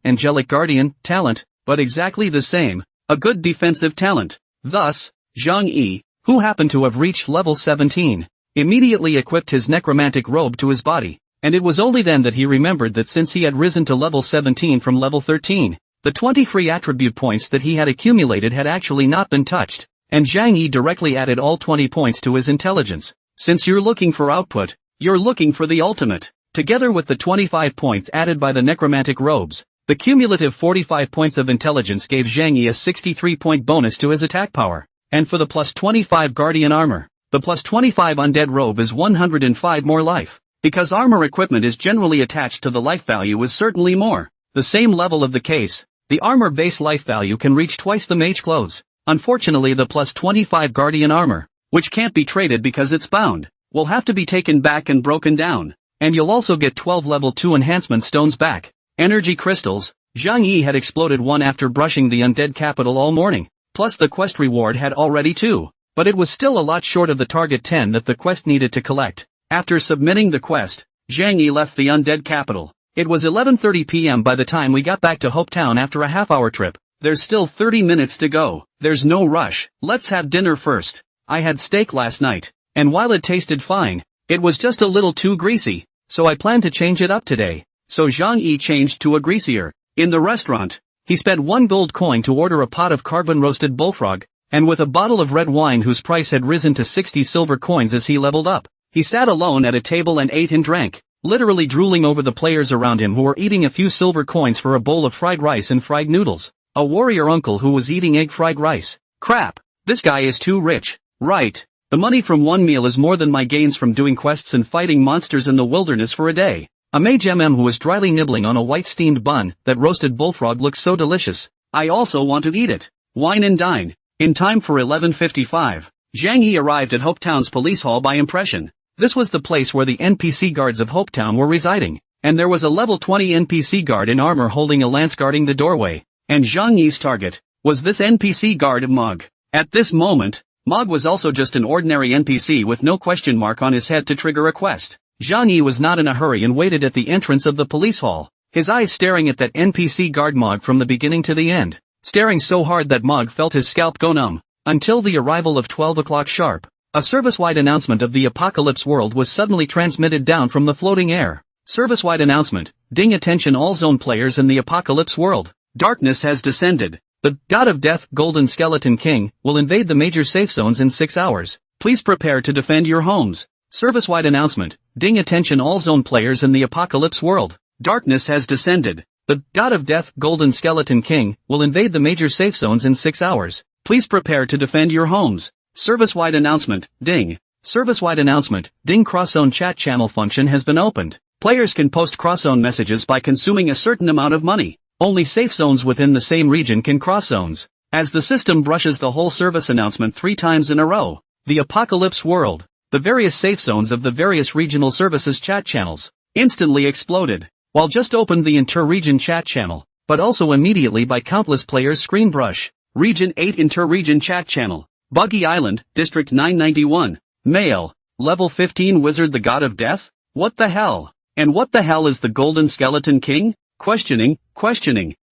Angelic Guardian, talent, but exactly the same, a good defensive talent. Thus, Zhang Yi, who happened to have reached level 17, immediately equipped his necromantic robe to his body, and it was only then that he remembered that since he had risen to level 17 from level 13, the 20 free attribute points that he had accumulated had actually not been touched, and Zhang Yi directly added all 20 points to his intelligence. Since you're looking for output, you're looking for the ultimate. Together with the 25 points added by the necromantic robes, the cumulative 45 points of intelligence gave Zhang Yi a 63-point bonus to his attack power, and for the +25 Guardian Armor, the +25 Undead Robe is 105 more life. Because armor equipment is generally attached to the life value is certainly more. The same level of the case, the armor base life value can reach twice the mage clothes. Unfortunately, the +25 Guardian Armor, which can't be traded because it's bound, will have to be taken back and broken down. And you'll also get 12 level 2 enhancement stones back. Energy crystals. Zhang Yi had exploded one after brushing the undead capital all morning. Plus the quest reward had already 2. But it was still a lot short of the target 10 that the quest needed to collect. After submitting the quest, Zhang Yi left the undead capital. It was 11:30 p.m. by the time we got back to Hope Town after a half-hour trip. There's still 30 minutes to go. There's no rush. Let's have dinner first. I had steak last night, and while it tasted fine, it was just a little too greasy, so I plan to change it up today. So Zhang Yi changed to a greasier. In the restaurant, he spent 1 gold coin to order a pot of carbon-roasted bullfrog, and with a bottle of red wine whose price had risen to 60 silver coins as he leveled up. He sat alone at a table and ate and drank. literally drooling over the players around him who were eating a few silver coins for a bowl of fried rice and fried noodles. A warrior uncle who was eating egg fried rice. Crap, this guy is too rich. Right. The money from one meal is more than my gains from doing quests and fighting monsters in the wilderness for a day. A mage who was dryly nibbling on a white steamed bun. That roasted bullfrog looks so delicious. I also want to eat it. Wine and dine. In time for 11:55. Zhang Yi arrived at Hopetown's police hall by impression. This was the place where the NPC guards of Hopetown were residing, and there was a level 20 NPC guard in armor holding a lance guarding the doorway, and Zhang Yi's target was this NPC guard Mog. At this moment, Mog was also just an ordinary NPC with no question mark on his head to trigger a quest. Zhang Yi was not in a hurry and waited at the entrance of the police hall, his eyes staring at that NPC guard Mog from the beginning to the end, staring so hard that Mog felt his scalp go numb. Until the arrival of 12 o'clock sharp, a service-wide announcement of the apocalypse world was suddenly transmitted down from the floating air. Service-wide announcement, ding attention all zone players in the apocalypse world. Darkness has descended. The God of Death, Golden Skeleton King, will invade the major safe zones in 6 hours. Please prepare to defend your homes. Service-wide announcement, ding attention all zone players in the apocalypse world. Darkness has descended. The God of Death, Golden Skeleton King, will invade the major safe zones in 6 hours. Please prepare to defend your homes. Service-wide announcement, ding. Service-wide announcement, ding cross-zone chat channel function has been opened. Players can post cross-zone messages by consuming a certain amount of money. Only safe zones within the same region can cross zones. As the system brushes the whole service announcement 3 times in a row, the apocalypse world, the various safe zones of the various regional services chat channels, instantly exploded. While just opened the inter-region chat channel, but also immediately by countless players screen brush. Region 8 Inter-Region Chat Channel. Buggy Island, District 991. Male. Level 15 Wizard the God of Death? What the hell? And what the hell is the Golden Skeleton King? Questioning.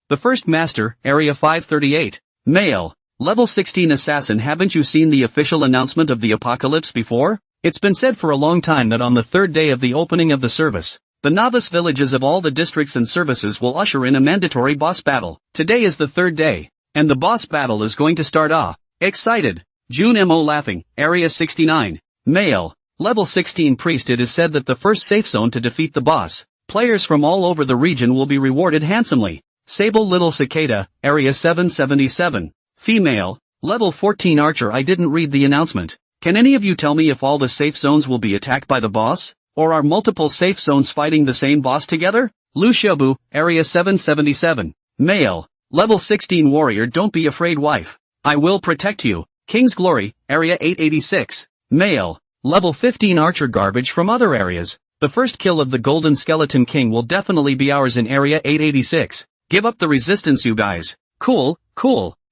The First Master, Area 538. Male. Level 16 Assassin. Haven't you seen the official announcement of the apocalypse before? It's been said for a long time that on the 3rd day of the opening of the service, the novice villages of all the districts and services will usher in a mandatory boss battle. Today is the 3rd day. And the boss battle is going to start. Excited. June Mo laughing, Area 69. Male. Level 16 Priest. It is said that the first safe zone to defeat the boss, players from all over the region will be rewarded handsomely. Sable Little Cicada, Area 777. Female. Level 14 Archer. I didn't read the announcement. Can any of you tell me if all the safe zones will be attacked by the boss? Or are multiple safe zones fighting the same boss together? Lu Shobu, Area 777. Male. Level 16 Warrior. Don't be afraid wife. I will protect you. King's Glory, Area 886. Male. Level 15 Archer. Garbage from other areas. The first kill of the Golden Skeleton King will definitely be ours in Area 886. Give up the resistance you guys. Cool.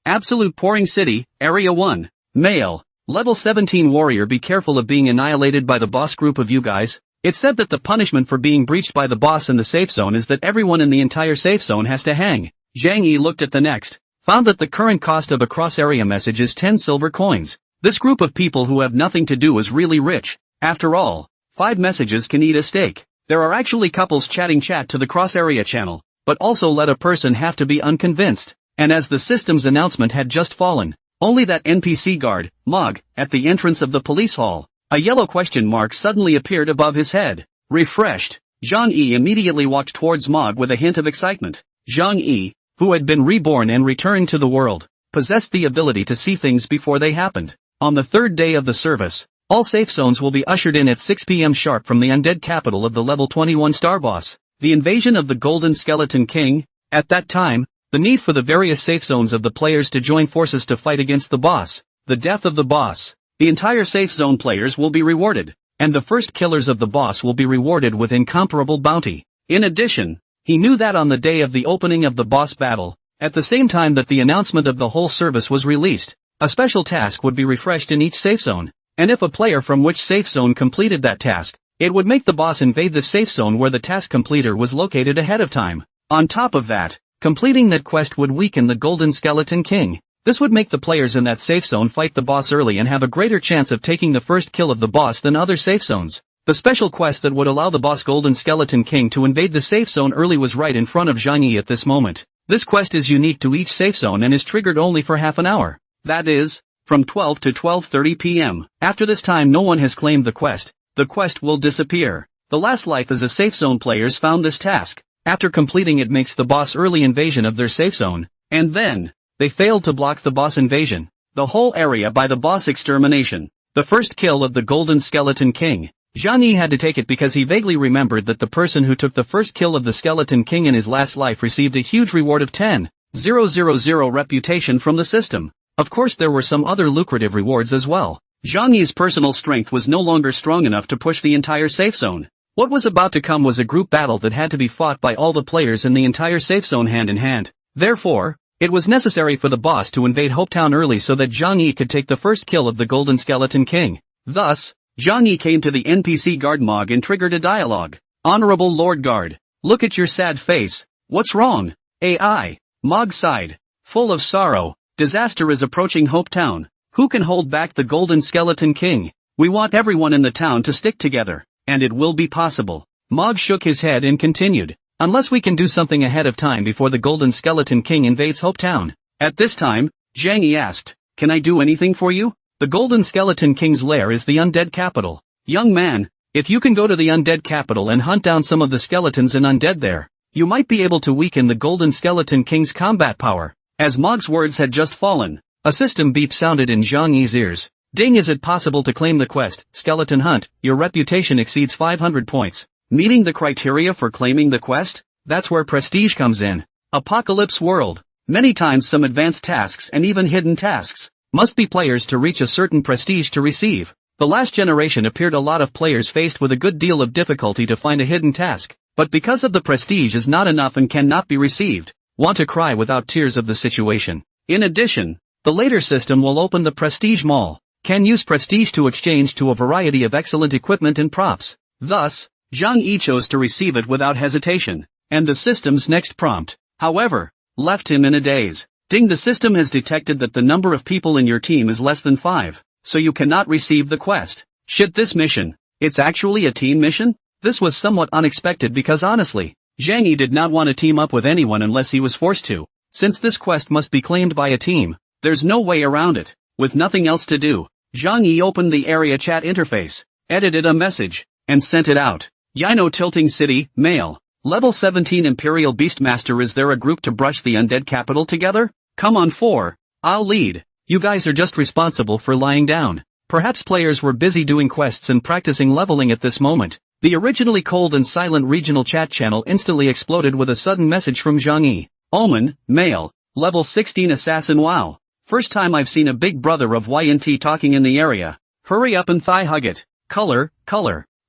Absolute Pouring City, Area 1. Male. Level 17 Warrior. Be careful of being annihilated by the boss group of you guys. It's said that the punishment for being breached by the boss in the safe zone is that everyone in the entire safe zone has to hang. Zhang Yi looked at the next, found that the current cost of a cross-area message is 10 silver coins. This group of people who have nothing to do is really rich. After all, 5 messages can eat a steak. There are actually couples chatting chat to the cross-area channel, but also let a person have to be unconvinced. And as the system's announcement had just fallen, only that NPC guard, Mog, at the entrance of the police hall, a yellow question mark suddenly appeared above his head. Refreshed, Zhang Yi immediately walked towards Mog with a hint of excitement. Zhang Yi, who had been reborn and returned to the world, possessed the ability to see things before they happened. On the 3rd day of the service, all safe zones will be ushered in at 6 p.m. sharp from the undead capital of the level 21 star boss, the invasion of the Golden Skeleton King. At that time, the need for the various safe zones of the players to join forces to fight against the boss, the death of the boss. The entire safe zone players will be rewarded, and the first killers of the boss will be rewarded with incomparable bounty. In addition, he knew that on the day of the opening of the boss battle, at the same time that the announcement of the whole service was released, a special task would be refreshed in each safe zone, and if a player from which safe zone completed that task, it would make the boss invade the safe zone where the task completer was located ahead of time. On top of that, completing that quest would weaken the Golden Skeleton King. This would make the players in that safe zone fight the boss early and have a greater chance of taking the first kill of the boss than other safe zones. The special quest that would allow the boss Golden Skeleton King to invade the safe zone early was right in front of Zhang Yi at this moment. This quest is unique to each safe zone and is triggered only for half an hour. That is, from 12 to 12:30 p.m. After this time no one has claimed the quest will disappear. The last life as a safe zone players found this task. After completing it makes the boss early invasion of their safe zone, and then, they failed to block the boss invasion. The whole area by the boss extermination. The first kill of the Golden Skeleton King. Zhang Yi had to take it because he vaguely remembered that the person who took the first kill of the Skeleton King in his last life received a huge reward of 10,000 reputation from the system. Of course there were some other lucrative rewards as well. Zhang Yi's personal strength was no longer strong enough to push the entire safe zone. What was about to come was a group battle that had to be fought by all the players in the entire safe zone hand in hand. Therefore, it was necessary for the boss to invade Hopetown early so that Zhang Yi could take the first kill of the Golden Skeleton King. Thus, Zhang Yi came to the NPC guard Mog and triggered a dialogue. Honorable Lord Guard, look at your sad face. What's wrong? AI. Mog sighed. Full of sorrow, disaster is approaching Hopetown. Who can hold back the Golden Skeleton King? We want everyone in the town to stick together, and it will be possible. Mog shook his head and continued. Unless we can do something ahead of time before the Golden Skeleton King invades Hopetown. At this time, Zhang Yi asked, can I do anything for you? The Golden Skeleton King's lair is the undead capital. Young man, if you can go to the undead capital and hunt down some of the skeletons and undead there, you might be able to weaken the Golden Skeleton King's combat power. As Mog's words had just fallen, a system beep sounded in Zhang Yi's ears. Ding, is it possible to claim the quest, Skeleton Hunt? Your reputation exceeds 500 points. Meeting the criteria for claiming the quest? That's where prestige comes in. Apocalypse World. Many times some advanced tasks and even hidden tasks must be players to reach a certain prestige to receive. The last generation appeared a lot of players faced with a good deal of difficulty to find a hidden task, but because of the prestige is not enough and cannot be received, want to cry without tears of the situation. In addition, the later system will open the Prestige Mall. Can use prestige to exchange to a variety of excellent equipment and props. Thus, Zhang Yi chose to receive it without hesitation, and the system's next prompt, however, left him in a daze. Ding, the system has detected that the number of people in your team is less than 5, so you cannot receive the quest. Shit, this mission. It's actually a team mission? This was somewhat unexpected because honestly, Zhang Yi did not want to team up with anyone unless he was forced to. Since this quest must be claimed by a team, there's no way around it. With nothing else to do, Zhang Yi opened the area chat interface, edited a message, and sent it out. Yino Tilting City, Mail. Level 17 Imperial Beastmaster, is there a group to brush the undead capital together? Come on 4. I'll lead. You guys are just responsible for lying down. Perhaps players were busy doing quests and practicing leveling at this moment. The originally cold and silent regional chat channel instantly exploded with a sudden message from Zhang Yi. Omen, Mail. Level 16 Assassin. Wow. First time I've seen a big brother of YNT talking in the area. Hurry up and thigh hug it. Color.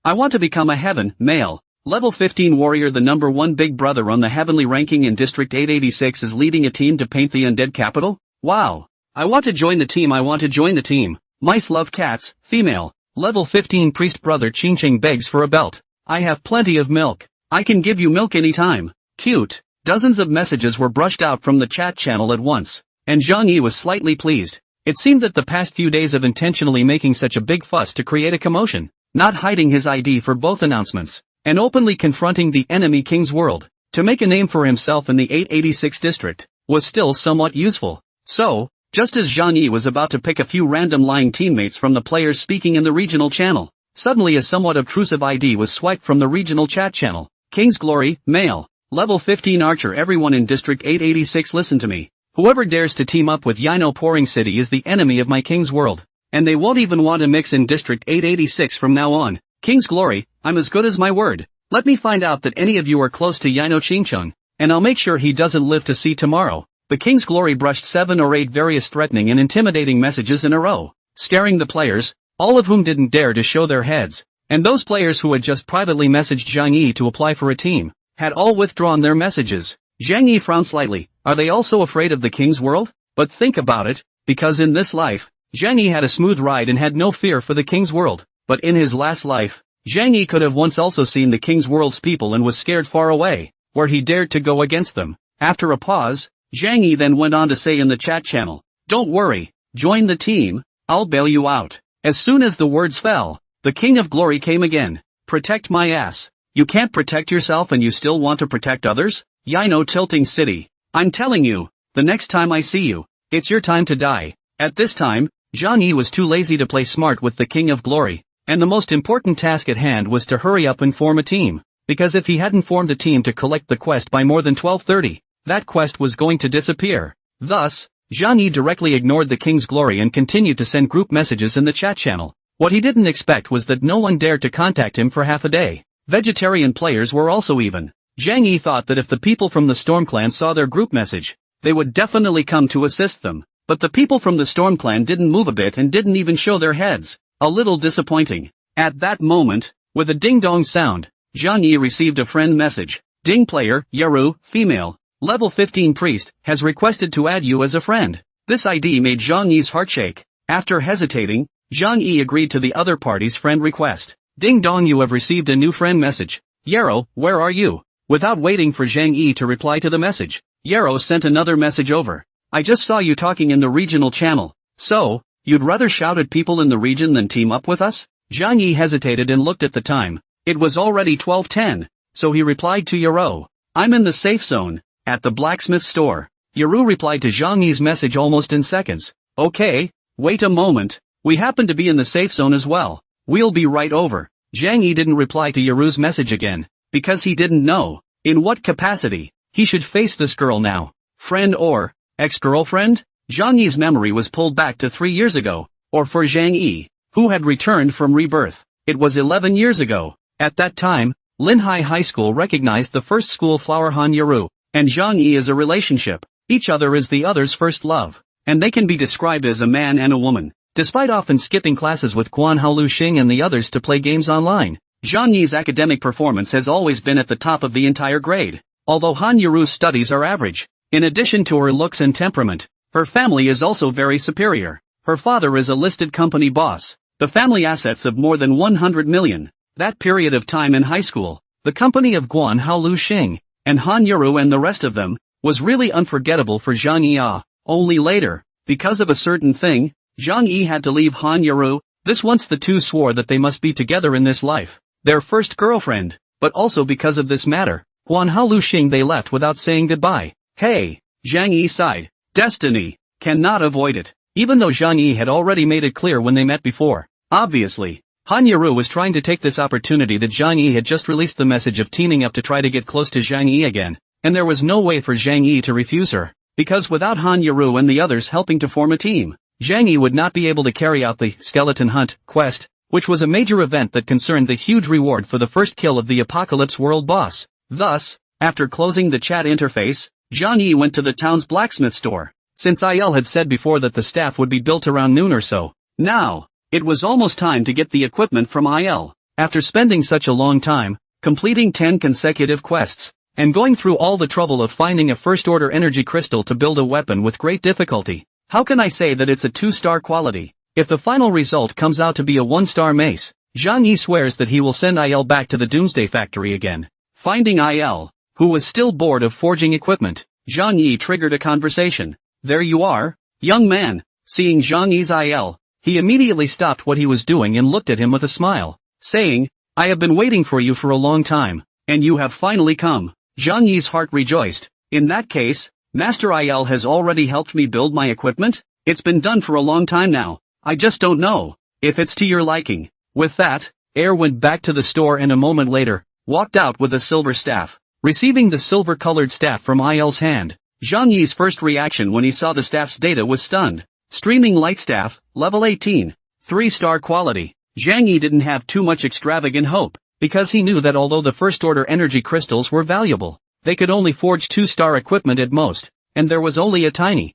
I want to become a heaven, Mail. Level 15 Warrior, the number 1 big brother on the heavenly ranking in District 886 is leading a team to paint the undead capital? Wow. I want to join the team. Mice love cats, female. Level 15 Priest brother Ching Ching begs for a belt. I have plenty of milk. I can give you milk anytime. Cute. Dozens of messages were brushed out from the chat channel at once, and Zhang Yi was slightly pleased. It seemed that the past few days of intentionally making such a big fuss to create a commotion, not hiding his ID for both announcements, and openly confronting the enemy King's World, to make a name for himself in the 886 district, was still somewhat useful. So, just as Zhang Yi was about to pick a few random lying teammates from the players speaking in the regional channel, suddenly a somewhat obtrusive ID was swiped from the regional chat channel. King's Glory, Male. Level 15 Archer. Everyone in District 886, listen to me. Whoever dares to team up with Yino Pouring City is the enemy of my King's World, and they won't even want to mix in District 886 from now on. King's Glory, I'm as good as my word. Let me find out that any of you are close to Yino Chingchung, and I'll make sure he doesn't live to see tomorrow. The King's Glory brushed 7 or 8 various threatening and intimidating messages in a row, scaring the players, all of whom didn't dare to show their heads, and those players who had just privately messaged Zhang Yi to apply for a team, had all withdrawn their messages. Zhang Yi frowned slightly. Are they also afraid of the King's World? But think about it, because in this life, Zhang Yi had a smooth ride and had no fear for the King's World, but in his last life, Zhang Yi could have once also seen the King's World's people and was scared far away, where he dared to go against them. After a pause, Zhang Yi then went on to say in the chat channel, don't worry, join the team, I'll bail you out. As soon as the words fell, the King of Glory came again. Protect my ass. You can't protect yourself and you still want to protect others? Yino Tilting City. I'm telling you, the next time I see you, it's your time to die. At this time, Zhang Yi was too lazy to play smart with the King of Glory. And the most important task at hand was to hurry up and form a team. Because if he hadn't formed a team to collect the quest by more than 12:30, that quest was going to disappear. Thus, Zhang Yi directly ignored the king's glory and continued to send group messages in the chat channel. What he didn't expect was that no one dared to contact him for half a day. Vegetarian players were also even. Zhang Yi thought that if the people from the Storm Clan saw their group message, they would definitely come to assist them. But the people from the Storm Clan didn't move a bit and didn't even show their heads. A little disappointing. At that moment, with a ding-dong sound, Zhang Yi received a friend message. Ding player, Yaru, female, level 15 priest, has requested to add you as a friend. This ID made Zhang Yi's heart shake. After hesitating, Zhang Yi agreed to the other party's friend request. Ding dong, you have received a new friend message. Yarrow, where are you? Without waiting for Zhang Yi to reply to the message, Yarrow sent another message over. I just saw you talking in the regional channel. So, you'd rather shout at people in the region than team up with us? Zhang Yi hesitated and looked at the time. It was already 12:10, so he replied to Yarrow. I'm in the safe zone, at the blacksmith store. Yarrow replied to Zhang Yi's message almost in seconds. Okay, wait a moment, we happen to be in the safe zone as well. We'll be right over. Zhang Yi didn't reply to Yarrow's message again, because he didn't know, in what capacity, he should face this girl now. Friend or ex-girlfriend? Zhang Yi's memory was pulled back to 3 years ago, or for Zhang Yi, who had returned from rebirth. It was 11 years ago. At that time, Linhai High School recognized the first school flower Han Yarrow and Zhang Yi as a relationship. Each other is the other's first love, and they can be described as a man and a woman. Despite often skipping classes with Guan Haolu Xing and the others to play games online, Zhang Yi's academic performance has always been at the top of the entire grade. Although Han Yarrow's studies are average, in addition to her looks and temperament, her family is also very superior. Her father is a listed company boss, the family assets of more than 100 million. That period of time in high school, the company of Guan Haolu Xing, and Han Yarrow and the rest of them, was really unforgettable for Zhang Yi. Only later, because of a certain thing, Zhang Yi had to leave Han Yarrow. This once the two swore that they must be together in this life, their first girlfriend, but also because of this matter, Guan Haolu Xing they left without saying goodbye. Hey, Zhang Yi sighed. Destiny, cannot avoid it. Even though Zhang Yi had already made it clear when they met before. Obviously, Han Yarrow was trying to take this opportunity that Zhang Yi had just released the message of teaming up to try to get close to Zhang Yi again, and there was no way for Zhang Yi to refuse her, because without Han Yarrow and the others helping to form a team, Zhang Yi would not be able to carry out the Skeleton Hunt quest, which was a major event that concerned the huge reward for the first kill of the Apocalypse World boss. Thus, after closing the chat interface, Zhang Yi went to the town's blacksmith store, since IL had said before that the staff would be built around noon or so. Now, it was almost time to get the equipment from IL. After spending such a long time, completing 10 consecutive quests, and going through all the trouble of finding a first-order energy crystal to build a weapon with great difficulty, how can I say that it's a 2-star quality? If the final result comes out to be a 1-star mace, Zhang Yi swears that he will send IL back to the Doomsday Factory again. Finding IL, who was still bored of forging equipment, Zhang Yi triggered a conversation. There you are, young man. Seeing Zhang Yi's IL, he immediately stopped what he was doing and looked at him with a smile, saying, I have been waiting for you for a long time, and you have finally come. Zhang Yi's heart rejoiced. In that case, Master IL has already helped me build my equipment? It's been done for a long time now. I just don't know if it's to your liking. With that, Air went back to the store and a moment later, walked out with a silver staff. Receiving the silver-colored staff from IL's hand, Zhang Yi's first reaction when he saw the staff's data was stunned. Streaming Light Staff, level 18, 3-star quality. Zhang Yi didn't have too much extravagant hope, because he knew that although the first-order energy crystals were valuable, they could only forge 2-star equipment at most, and there was only a tiny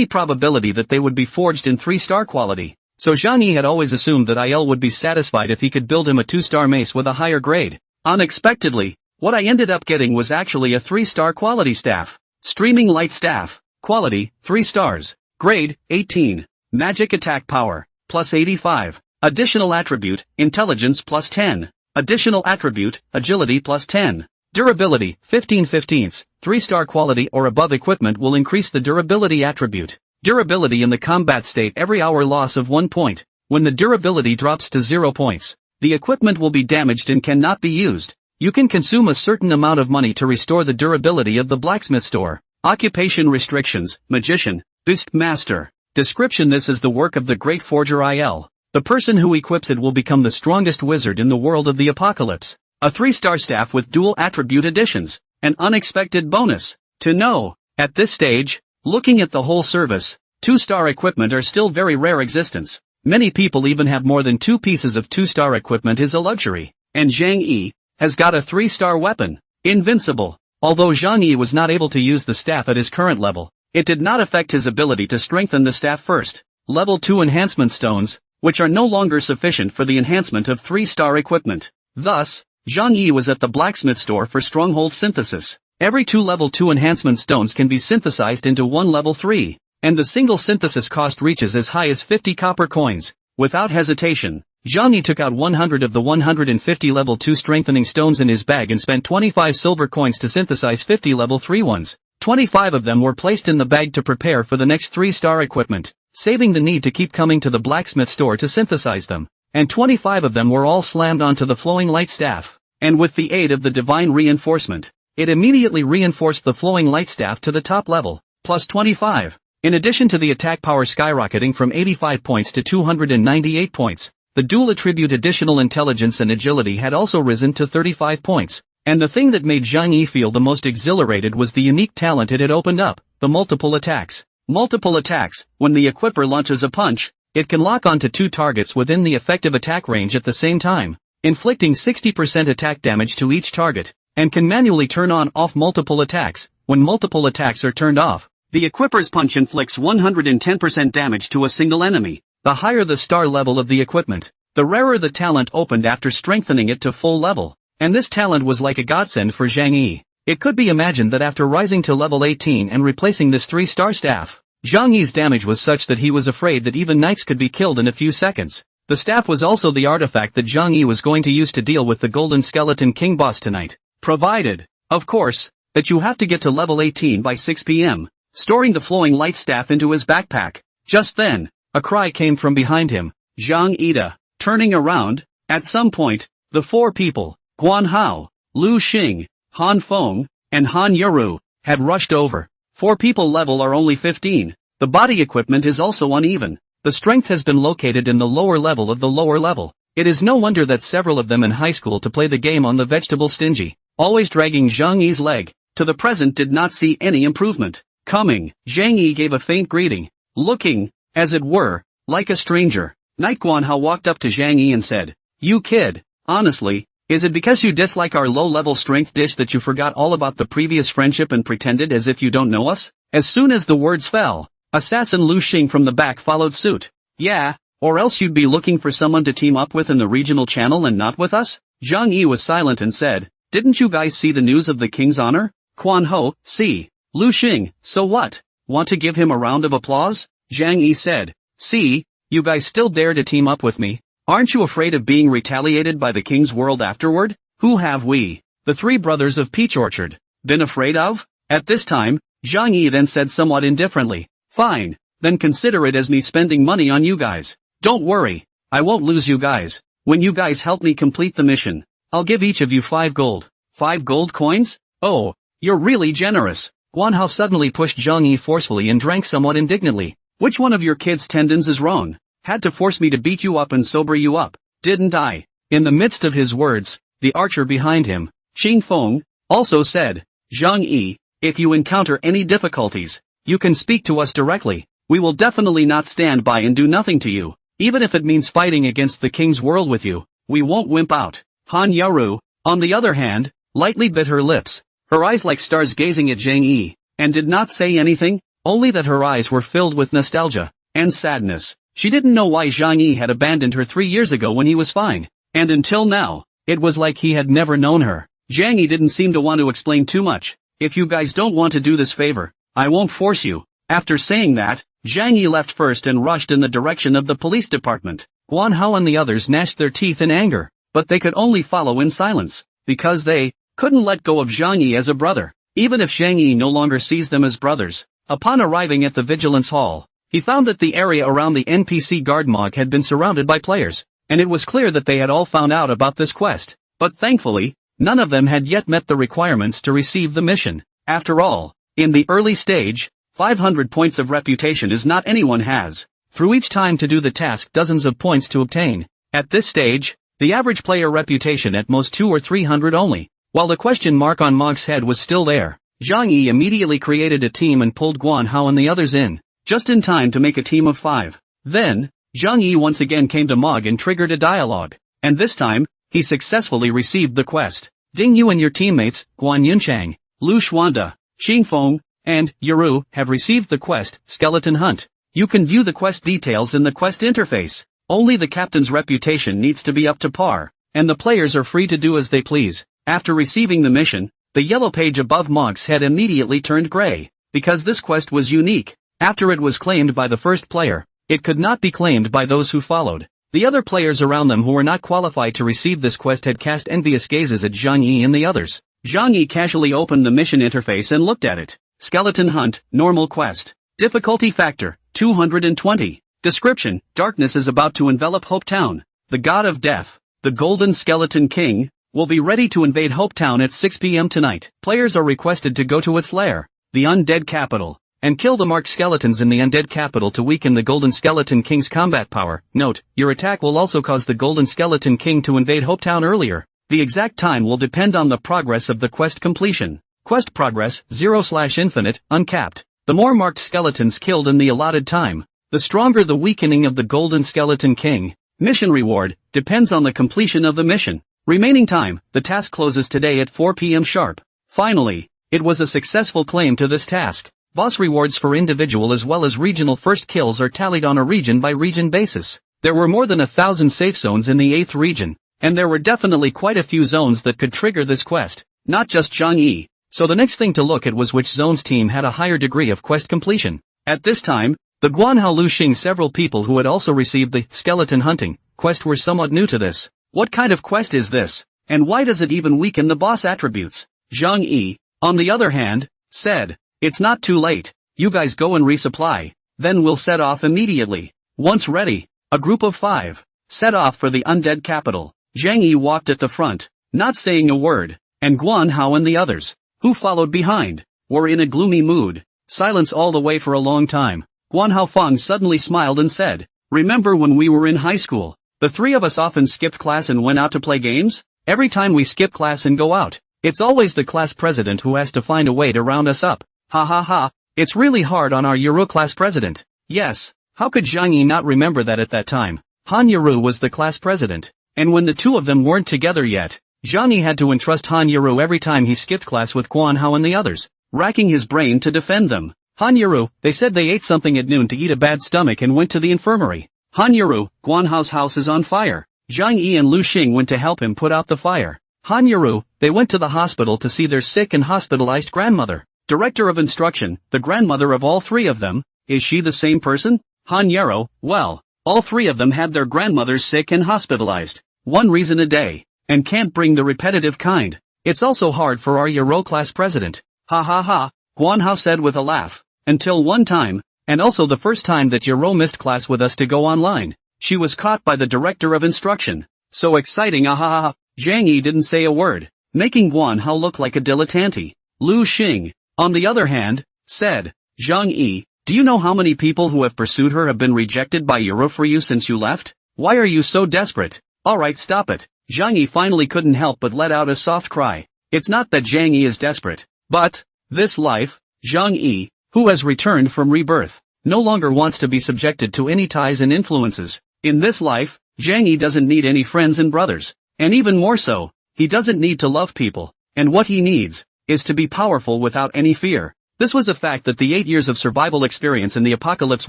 probability that they would be forged in 3-star quality. So Zhang Yi had always assumed that IL would be satisfied if he could build him a 2-star mace with a higher grade. Unexpectedly, what I ended up getting was actually a 3-star quality staff. Streaming Light Staff, quality, 3 stars. Grade, 18. Magic attack power, plus 85. Additional attribute, intelligence plus 10. Additional attribute, agility plus 10. Durability, 15/15. 3-star quality or above equipment will increase the durability attribute. Durability in the combat state every hour loss of 1 point. When the durability drops to 0 points, the equipment will be damaged and cannot be used. You can consume a certain amount of money to restore the durability of the blacksmith store. Occupation restrictions, magician, Beast Master. Description: this is the work of the great forger IL. The person who equips it will become the strongest wizard in the world of the apocalypse. A 3-star staff with dual attribute additions. An unexpected bonus. To know, at this stage, looking at the whole service, 2-star equipment are still very rare existence. Many people even have more than 2 pieces of 2-star equipment is a luxury. And Zhang Yi has got a 3-star weapon. Invincible. Although Zhang Yi was not able to use the staff at his current level, it did not affect his ability to strengthen the staff first. Level 2 enhancement stones, which are no longer sufficient for the enhancement of 3-star equipment. Thus, Zhang Yi was at the blacksmith store for stronghold synthesis. Every 2 level 2 enhancement stones can be synthesized into 1 level 3, and the single synthesis cost reaches as high as 50 copper coins. Without hesitation, Zhang Yi took out 100 of the 150 level 2 strengthening stones in his bag and spent 25 silver coins to synthesize 50 level 3 ones. 25 of them were placed in the bag to prepare for the next 3-star equipment, saving the need to keep coming to the blacksmith store to synthesize them. And 25 of them were all slammed onto the flowing light staff. And with the aid of the divine reinforcement, it immediately reinforced the flowing light staff to the top level, plus 25. In addition to the attack power skyrocketing from 85 points to 298 points, the dual attribute additional intelligence and agility had also risen to 35 points. And the thing that made Zhang Yi feel the most exhilarated was the unique talent it had opened up, the multiple attacks. Multiple attacks, when the equipper launches a punch, it can lock onto 2 targets within the effective attack range at the same time, inflicting 60% attack damage to each target, and can manually turn on off multiple attacks. When multiple attacks are turned off, the equipper's punch inflicts 110% damage to a single enemy. The higher the star level of the equipment, the rarer the talent opened after strengthening it to full level. And this talent was like a godsend for Zhang Yi. It could be imagined that after rising to level 18 and replacing this 3-star staff, Zhang Yi's damage was such that he was afraid that even knights could be killed in a few seconds. The staff was also the artifact that Zhang Yi was going to use to deal with the Golden Skeleton King boss tonight. Provided, of course, that you have to get to level 18 by 6 p.m., storing the flowing light staff into his backpack. Just then, a cry came from behind him. Zhang Ida. Turning around, at some point, the 4 people, Guan Hao, Lu Xing, Han Feng, and Han Yuru, had rushed over. 4 people level are only 15. The body equipment is also uneven. The strength has been located in the lower level of the lower level. It is no wonder that several of them in high school to play the game on the vegetable stingy, always dragging Zhang Yi's leg, to the present did not see any improvement. Coming, Zhang Yi gave a faint greeting, looking, as it were, like a stranger. Knight Guan Hao walked up to Zhang Yi and said, "You kid, honestly, is it because you dislike our low-level strength dish that you forgot all about the previous friendship and pretended as if you don't know us?" As soon as the words fell, assassin Lu Xing from the back followed suit. "Yeah, or else you'd be looking for someone to team up with in the regional channel and not with us?" Zhang Yi was silent and said, "Didn't you guys see the news of the king's honor?" Quan Ho, see. Lu Xing, so what? Want to give him a round of applause? Zhang Yi said, "See, you guys still dare to team up with me? Aren't you afraid of being retaliated by the king's world afterward? Who have we, the 3 brothers of Peach Orchard, been afraid of?" At this time, Zhang Yi then said somewhat indifferently, "Fine, then consider it as me spending money on you guys. Don't worry, I won't lose you guys. When you guys help me complete the mission, I'll give each of you 5 gold. 5 gold coins? Oh, you're really generous." Guan Hao suddenly pushed Zhang Yi forcefully and drank somewhat indignantly. "Which one of your kids' tendons is wrong? Had to force me to beat you up and sober you up, didn't I?" In the midst of his words, the archer behind him, Qing Feng, also said, "Zhang Yi, if you encounter any difficulties, you can speak to us directly. We will definitely not stand by and do nothing to you. Even if it means fighting against the king's world with you, we won't wimp out." Han Yaru, on the other hand, lightly bit her lips, her eyes like stars gazing at Zhang Yi, and did not say anything, only that her eyes were filled with nostalgia and sadness. She didn't know why Zhang Yi had abandoned her 3 years ago when he was fine, and until now, it was like he had never known her. Zhang Yi didn't seem to want to explain too much. "If you guys don't want to do this favor, I won't force you." After saying that, Zhang Yi left first and rushed in the direction of the police department. Guan Hao and the others gnashed their teeth in anger, but they could only follow in silence, because they couldn't let go of Zhang Yi as a brother, even if Zhang Yi no longer sees them as brothers. Upon arriving at the Vigilance Hall, he found that the area around the NPC guard mog had been surrounded by players, and it was clear that they had all found out about this quest, but thankfully, none of them had yet met the requirements to receive the mission. After all, in the early stage, 500 points of reputation is not anyone has. through each time to do the task dozens of points to obtain. At this stage, the average player reputation at most 200 or 300 only. While the question mark on Mog's head was still there, Zhang Yi immediately created a team and pulled Guan Hao and the others in, just in time to make a team of 5. Then, Zhang Yi once again came to Mog and triggered a dialogue. And this time, he successfully received the quest. Ding, you and your teammates, Guan Yunchang, Lu Xuanda, Xingfeng, and Yuru, have received the quest, Skeleton Hunt. You can view the quest details in the quest interface. Only the captain's reputation needs to be up to par, and the players are free to do as they please. After receiving the mission, the yellow page above Mog's head immediately turned gray, because this quest was unique. After it was claimed by the first player, it could not be claimed by those who followed. The other players around them who were not qualified to receive this quest had cast envious gazes at Zhang Yi and the others. Zhang Yi casually opened the mission interface and looked at it. Skeleton Hunt, normal quest. Difficulty factor, 220. Description, darkness is about to envelop Hope Town. The god of death, the Golden Skeleton King, will be ready to invade Hope Town at 6 p.m. tonight. Players are requested to go to its lair, the undead capital, and kill the marked skeletons in the undead capital to weaken the Golden Skeleton King's combat power. Note, your attack will also cause the Golden Skeleton King to invade Hope Town earlier. The exact time will depend on the progress of the quest completion. Quest progress, 0/infinite, uncapped. The more marked skeletons killed in the allotted time, the stronger the weakening of the Golden Skeleton King. Mission reward, depends on the completion of the mission. Remaining time, the task closes today at 4 p.m. sharp. Finally, it was a successful claim to this task. Boss rewards for individual as well as regional first kills are tallied on a region-by-region basis. There were more than 1,000 safe zones in the 8th region, and there were definitely quite a few zones that could trigger this quest, not just Zhang Yi. So the next thing to look at was which zone's team had a higher degree of quest completion. At this time, the Guanhao Lu Xing several people who had also received the skeleton hunting quest were somewhat new to this. What kind of quest is this? And why does it even weaken the boss attributes? Zhang Yi, on the other hand, said, it's not too late. You guys go and resupply. Then we'll set off immediately. Once ready, a group of 5 set off for the undead capital. Zhang Yi walked at the front, not saying a word, and Guan Hao and the others, who followed behind, were in a gloomy mood. Silence all the way for a long time. Guan Hao Feng suddenly smiled and said, remember when we were in high school, the 3 of us often skipped class and went out to play games? Every time we skip class and go out, it's always the class president who has to find a way to round us up. Ha ha ha, it's really hard on our Euro class president. Yes, how could Zhang Yi not remember that at that time? Han Yuru was the class president, and when the 2 of them weren't together yet, Zhang Yi had to entrust Han Yuru every time he skipped class with Guan Hao and the others, racking his brain to defend them. Han Yuru, they said they ate something at noon to eat a bad stomach and went to the infirmary. Han Yuru, Guan Hao's house is on fire. Zhang Yi and Lu Xing went to help him put out the fire. Han Yuru, they went to the hospital to see their sick and hospitalized grandmother. Director of instruction, the grandmother of all 3 of them, is she the same person? Han Yarrow, well, all 3 of them had their grandmothers sick and hospitalized. 1 reason a day, and can't bring the repetitive kind. It's also hard for our Euro class president. Ha ha ha, Guan Hao said with a laugh. Until one time, and also the first time that Euro missed class with us to go online, she was caught by the director of instruction. So exciting, ah ha ha. Zhang Yi didn't say a word, making Guan Hao look like a dilettante. Lu Xing, on the other hand, said, Zhang Yi, do you know how many people who have pursued her have been rejected by Euro for you since you left? Why are you so desperate? Alright, stop it. Zhang Yi finally couldn't help but let out a soft cry. It's not that Zhang Yi is desperate, but, this life, Zhang Yi, who has returned from rebirth, no longer wants to be subjected to any ties and influences. In this life, Zhang Yi doesn't need any friends and brothers, and even more so, he doesn't need to love people, and what he needs, is to be powerful without any fear. This was a fact that the 8 years of survival experience in the apocalypse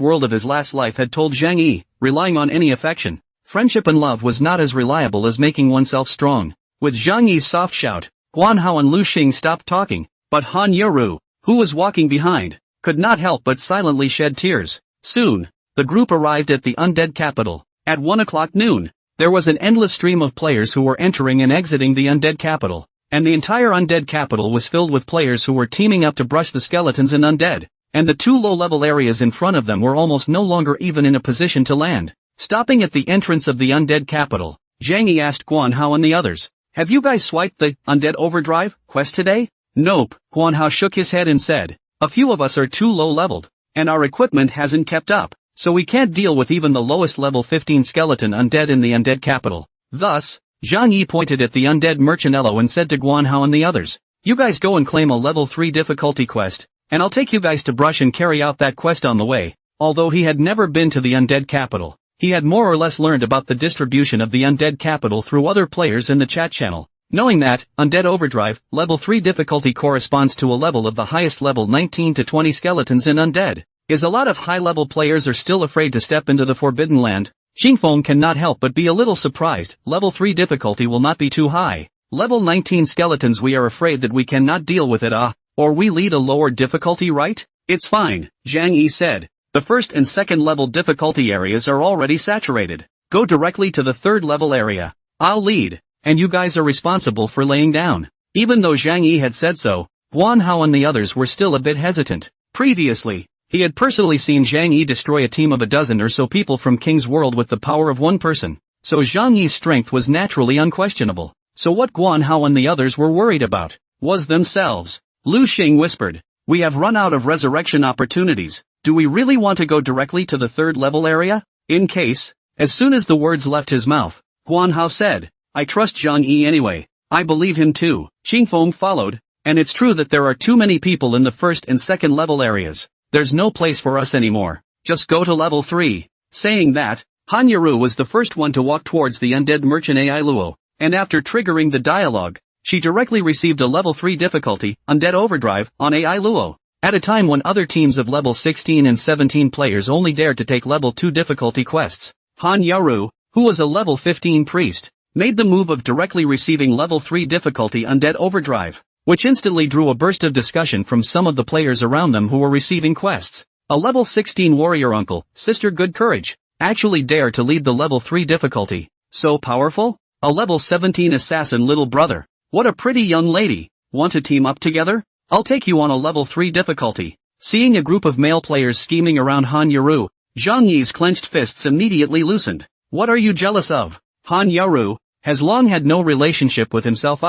world of his last life had told Zhang Yi. Relying on any affection, friendship and love was not as reliable as making oneself strong. With Zhang Yi's soft shout, Guan Hao and Lu Xing stopped talking, but Han Yuru, who was walking behind, could not help but silently shed tears. Soon, the group arrived at the undead capital. At 1 o'clock noon, there was an endless stream of players who were entering and exiting the undead capital. And the entire undead capital was filled with players who were teaming up to brush the skeletons and undead, and the 2 low-level areas in front of them were almost no longer even in a position to land. Stopping at the entrance of the undead capital, Zhang Yi asked Guan Hao and the others, have you guys swiped the Undead Overdrive quest today? Nope, Guan Hao shook his head and said, a few of us are too low-leveled, and our equipment hasn't kept up, so we can't deal with even the lowest level 15 skeleton undead in the undead capital. Thus, Zhang Yi pointed at the undead merchant Elo and said to Guan Hao and the others, "You guys go and claim a level 3 difficulty quest, and I'll take you guys to Brush and carry out that quest on the way." Although he had never been to the undead capital, he had more or less learned about the distribution of the undead capital through other players in the chat channel. Knowing that, Undead Overdrive, level 3 difficulty corresponds to a level of the highest level 19 to 20 skeletons in Undead, is a lot of high-level players are still afraid to step into the Forbidden Land. Xingfeng cannot help but be a little surprised. Level 3 difficulty will not be too high. Level 19 skeletons, we are afraid that we cannot deal with it, or we lead a lower difficulty, right? It's fine, Zhang Yi said. The first and second level difficulty areas are already saturated. Go directly to the third level area. I'll lead, and you guys are responsible for laying down. Even though Zhang Yi had said so, Guan Hao and the others were still a bit hesitant. Previously, he had personally seen Zhang Yi destroy a team of a dozen or so people from King's World with the power of one person, so Zhang Yi's strength was naturally unquestionable. So what Guan Hao and the others were worried about was themselves. Lu Xing whispered, "We have run out of resurrection opportunities. Do we really want to go directly to the third level area? In case." As soon as the words left his mouth, Guan Hao said, "I trust Zhang Yi anyway. I believe him too." Xingfeng followed, "And it's true that there are too many people in the first and second level areas. There's no place for us anymore. Just go to level 3. Saying that, Han Yaru was the first one to walk towards the undead merchant Ai Luo, and after triggering the dialogue, she directly received a level 3 difficulty, Undead Overdrive, on Ai Luo. At a time when other teams of level 16 and 17 players only dared to take level 2 difficulty quests, Han Yaru, who was a level 15 priest, made the move of directly receiving level 3 difficulty Undead Overdrive, which instantly drew a burst of discussion from some of the players around them who were receiving quests. A level 16 warrior uncle, sister good courage, actually dare to lead the level 3 difficulty. So powerful? A level 17 assassin little brother. What a pretty young lady. Want to team up together? I'll take you on a level 3 difficulty. Seeing a group of male players scheming around Han Yaru, Zhang Yi's clenched fists immediately loosened. What are you jealous of? Han Yaru has long had no relationship with himself,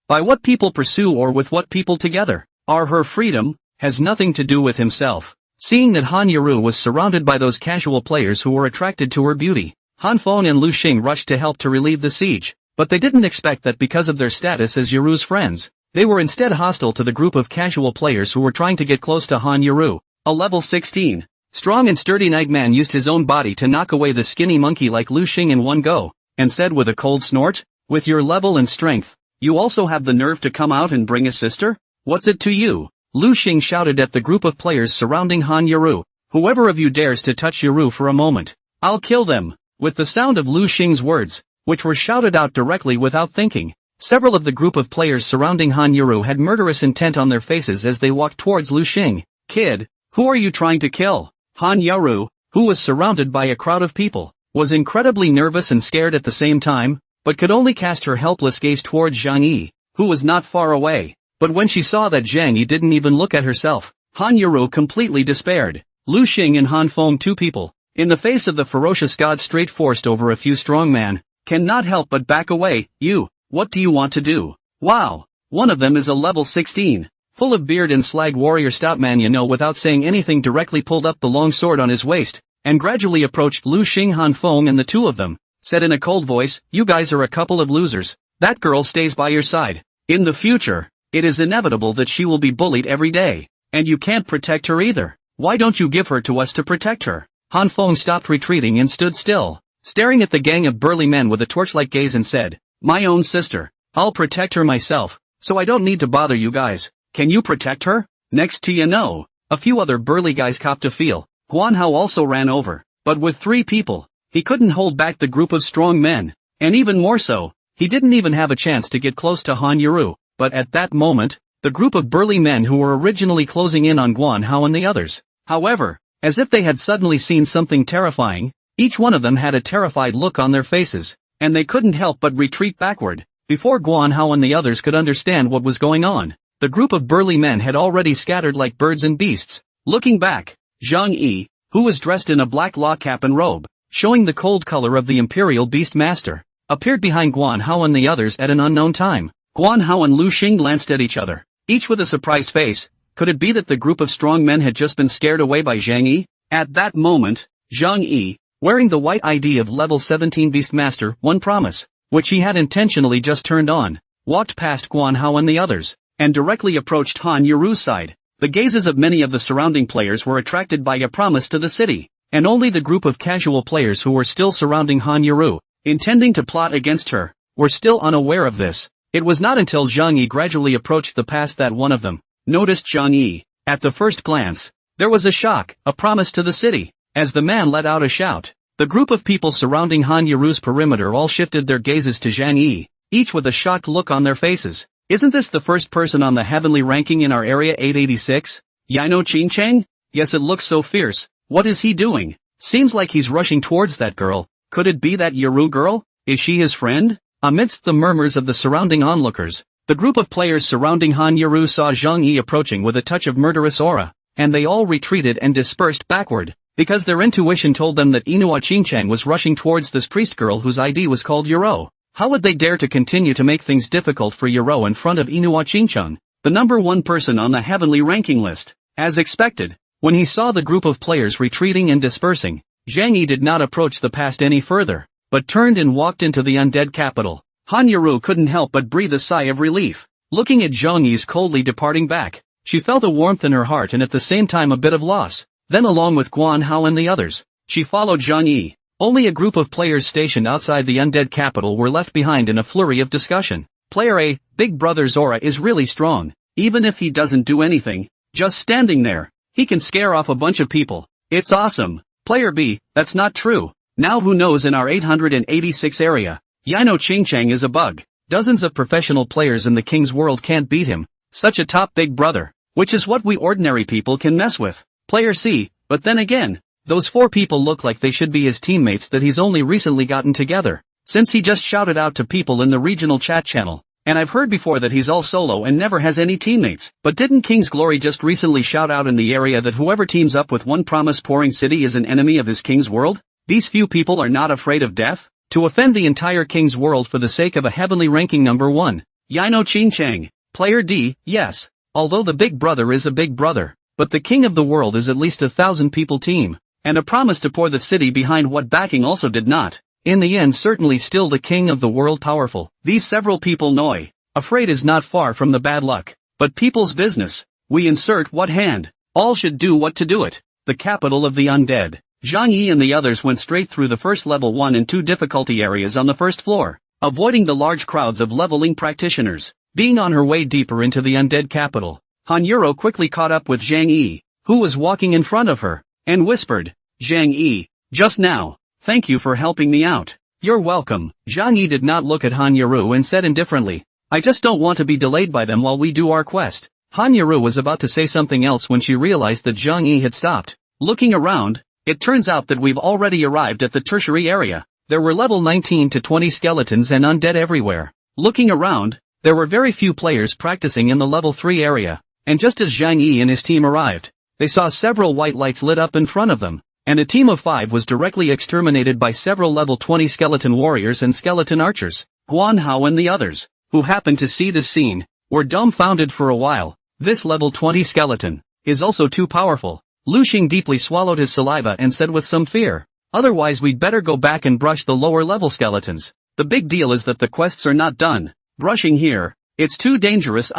by what people pursue or with what people together. Her freedom has nothing to do with himself. Seeing that Han Yaru was surrounded by those casual players who were attracted to her beauty, Han Feng and Lu Xing rushed to help to relieve the siege, but they didn't expect that because of their status as Yaru's friends, they were instead hostile to the group of casual players who were trying to get close to Han Yaru. A level 16, strong and sturdy Nightman used his own body to knock away the skinny monkey like Lu Xing in one go, and said with a cold snort, "With your level and strength, you also have the nerve to come out and bring a sister? What's it to you?" Lu Xing shouted at the group of players surrounding Han Yaru, "Whoever of you dares to touch Yaru for a moment, I'll kill them." With the sound of Lu Xing's words, which were shouted out directly without thinking, several of the group of players surrounding Han Yaru had murderous intent on their faces as they walked towards Lu Xing. "Kid, who are you trying to kill?" Han Yaru, who was surrounded by a crowd of people, was incredibly nervous and scared at the same time, but could only cast her helpless gaze towards Zhang Yi, who was not far away. But when she saw that Zhang Yi didn't even look at herself, Han Yaru completely despaired. Lu Xing and Han Feng, two people, in the face of the ferocious god straight forced over a few strong men, cannot help but back away. "You, what do you want to do?" "Wow, one of them is a level 16, full of beard and slag warrior stout man, without saying anything directly pulled up the long sword on his waist, and gradually approached Lu Xing. Han Feng and the two of them said in a cold voice, "You guys are a couple of losers. That girl stays by your side. In the future, it is inevitable that she will be bullied every day, and you can't protect her either. Why don't you give her to us to protect her?" Han Feng stopped retreating and stood still, staring at the gang of burly men with a torch-like gaze and said, "My own sister. I'll protect her myself, so I don't need to bother you guys. Can you protect her?" Next to a few other burly guys copped a feel. Guan Hao also ran over, but with 3 people, he couldn't hold back the group of strong men, and even more so, he didn't even have a chance to get close to Han Yaru. But at that moment, the group of burly men who were originally closing in on Guan Hao and the others, however, as if they had suddenly seen something terrifying, each one of them had a terrified look on their faces, and they couldn't help but retreat backward. Before Guan Hao and the others could understand what was going on, the group of burly men had already scattered like birds and beasts. Looking back, Zhang Yi, who was dressed in a black law cap and robe, showing the cold color of the Imperial Beast Master, appeared behind Guan Hao and the others at an unknown time. Guan Hao and Lu Xing glanced at each other, each with a surprised face. Could it be that the group of strong men had just been scared away by Zhang Yi? At that moment, Zhang Yi, wearing the white ID of level 17 Beastmaster, one promise, which he had intentionally just turned on, walked past Guan Hao and the others, and directly approached Han Yuru's side. The gazes of many of the surrounding players were attracted by a promise to the city, and only the group of casual players who were still surrounding Han Yuru, intending to plot against her, were still unaware of this. It was not until Zhang Yi gradually approached the pass that one of them noticed Zhang Yi. At the first glance, there was a shock, a promise to the city. As the man let out a shout, the group of people surrounding Han Yuru's perimeter all shifted their gazes to Zhang Yi, each with a shocked look on their faces. Isn't this the first person on the heavenly ranking in our area 886? Yaino Qingcheng? Yes, it looks so fierce. What is he doing? Seems like he's rushing towards that girl. Could it be that Yuru girl? Is she his friend? Amidst the murmurs of the surrounding onlookers, the group of players surrounding Han Yuru saw Zhang Yi approaching with a touch of murderous aura, and they all retreated and dispersed backward, because their intuition told them that Inua Qingcheng was rushing towards this priest girl whose ID was called Yuro. How would they dare to continue to make things difficult for Yuro in front of Inua Qingcheng, the number one person on the heavenly ranking list? As expected, when he saw the group of players retreating and dispersing, Zhang Yi did not approach the past any further, but turned and walked into the undead capital. Han Yuru couldn't help but breathe a sigh of relief. Looking at Zhang Yi's coldly departing back, she felt a warmth in her heart and at the same time a bit of loss. Then along with Guan Hao and the others, she followed Zhang Yi. Only a group of players stationed outside the undead capital were left behind in a flurry of discussion. Player A, Big Brother's aura is really strong. Even if he doesn't do anything, just standing there, he can scare off a bunch of people. It's awesome. Player B, that's not true. Now who knows, in our 886 area, Yaino Qingcheng is a bug. Dozens of professional players in the king's world can't beat him. Such a top Big Brother, which is what we ordinary people can mess with. Player C, but then again, those four people look like they should be his teammates that he's only recently gotten together, since he just shouted out to people in the regional chat channel. And I've heard before that he's all solo and never has any teammates. But didn't King's Glory just recently shout out in the area that whoever teams up with one promise pouring city is an enemy of his king's world? These few people are not afraid of death? To offend the entire king's world for the sake of a heavenly ranking number one. Yaino Qingcheng. Player D, yes. Although the Big Brother is a Big Brother, but the king of the world is at least 1,000 people team. And a promise to pour the city behind what backing also did not. In the end certainly still the king of the world powerful. These several people noi. Afraid is not far from the bad luck. But people's business. We insert what hand. All should do what to do it. The capital of the undead. Zhang Yi and the others went straight through the first level 1 and 2 difficulty areas on the first floor, avoiding the large crowds of leveling practitioners. Being on her way deeper into the undead capital, Han Yuro quickly caught up with Zhang Yi, who was walking in front of her, and whispered, "Zhang Yi, just now, thank you for helping me out." "You're welcome." Zhang Yi did not look at Han Yuro and said indifferently, "I just don't want to be delayed by them while we do our quest." Han Yuro was about to say something else when she realized that Zhang Yi had stopped. Looking around, it turns out that we've already arrived at the tertiary area. There were level 19 to 20 skeletons and undead everywhere. Looking around, there were very few players practicing in the level 3 area, and just as Zhang Yi and his team arrived, they saw several white lights lit up in front of them, and a team of 5 was directly exterminated by several level 20 skeleton warriors and skeleton archers. Guan Hao and the others, who happened to see this scene, were dumbfounded for a while. This level 20 skeleton is also too powerful. Lu Xing deeply swallowed his saliva and said with some fear, "Otherwise we'd better go back and brush the lower level skeletons. The big deal is that the quests are not done. Brushing here, it's too dangerous.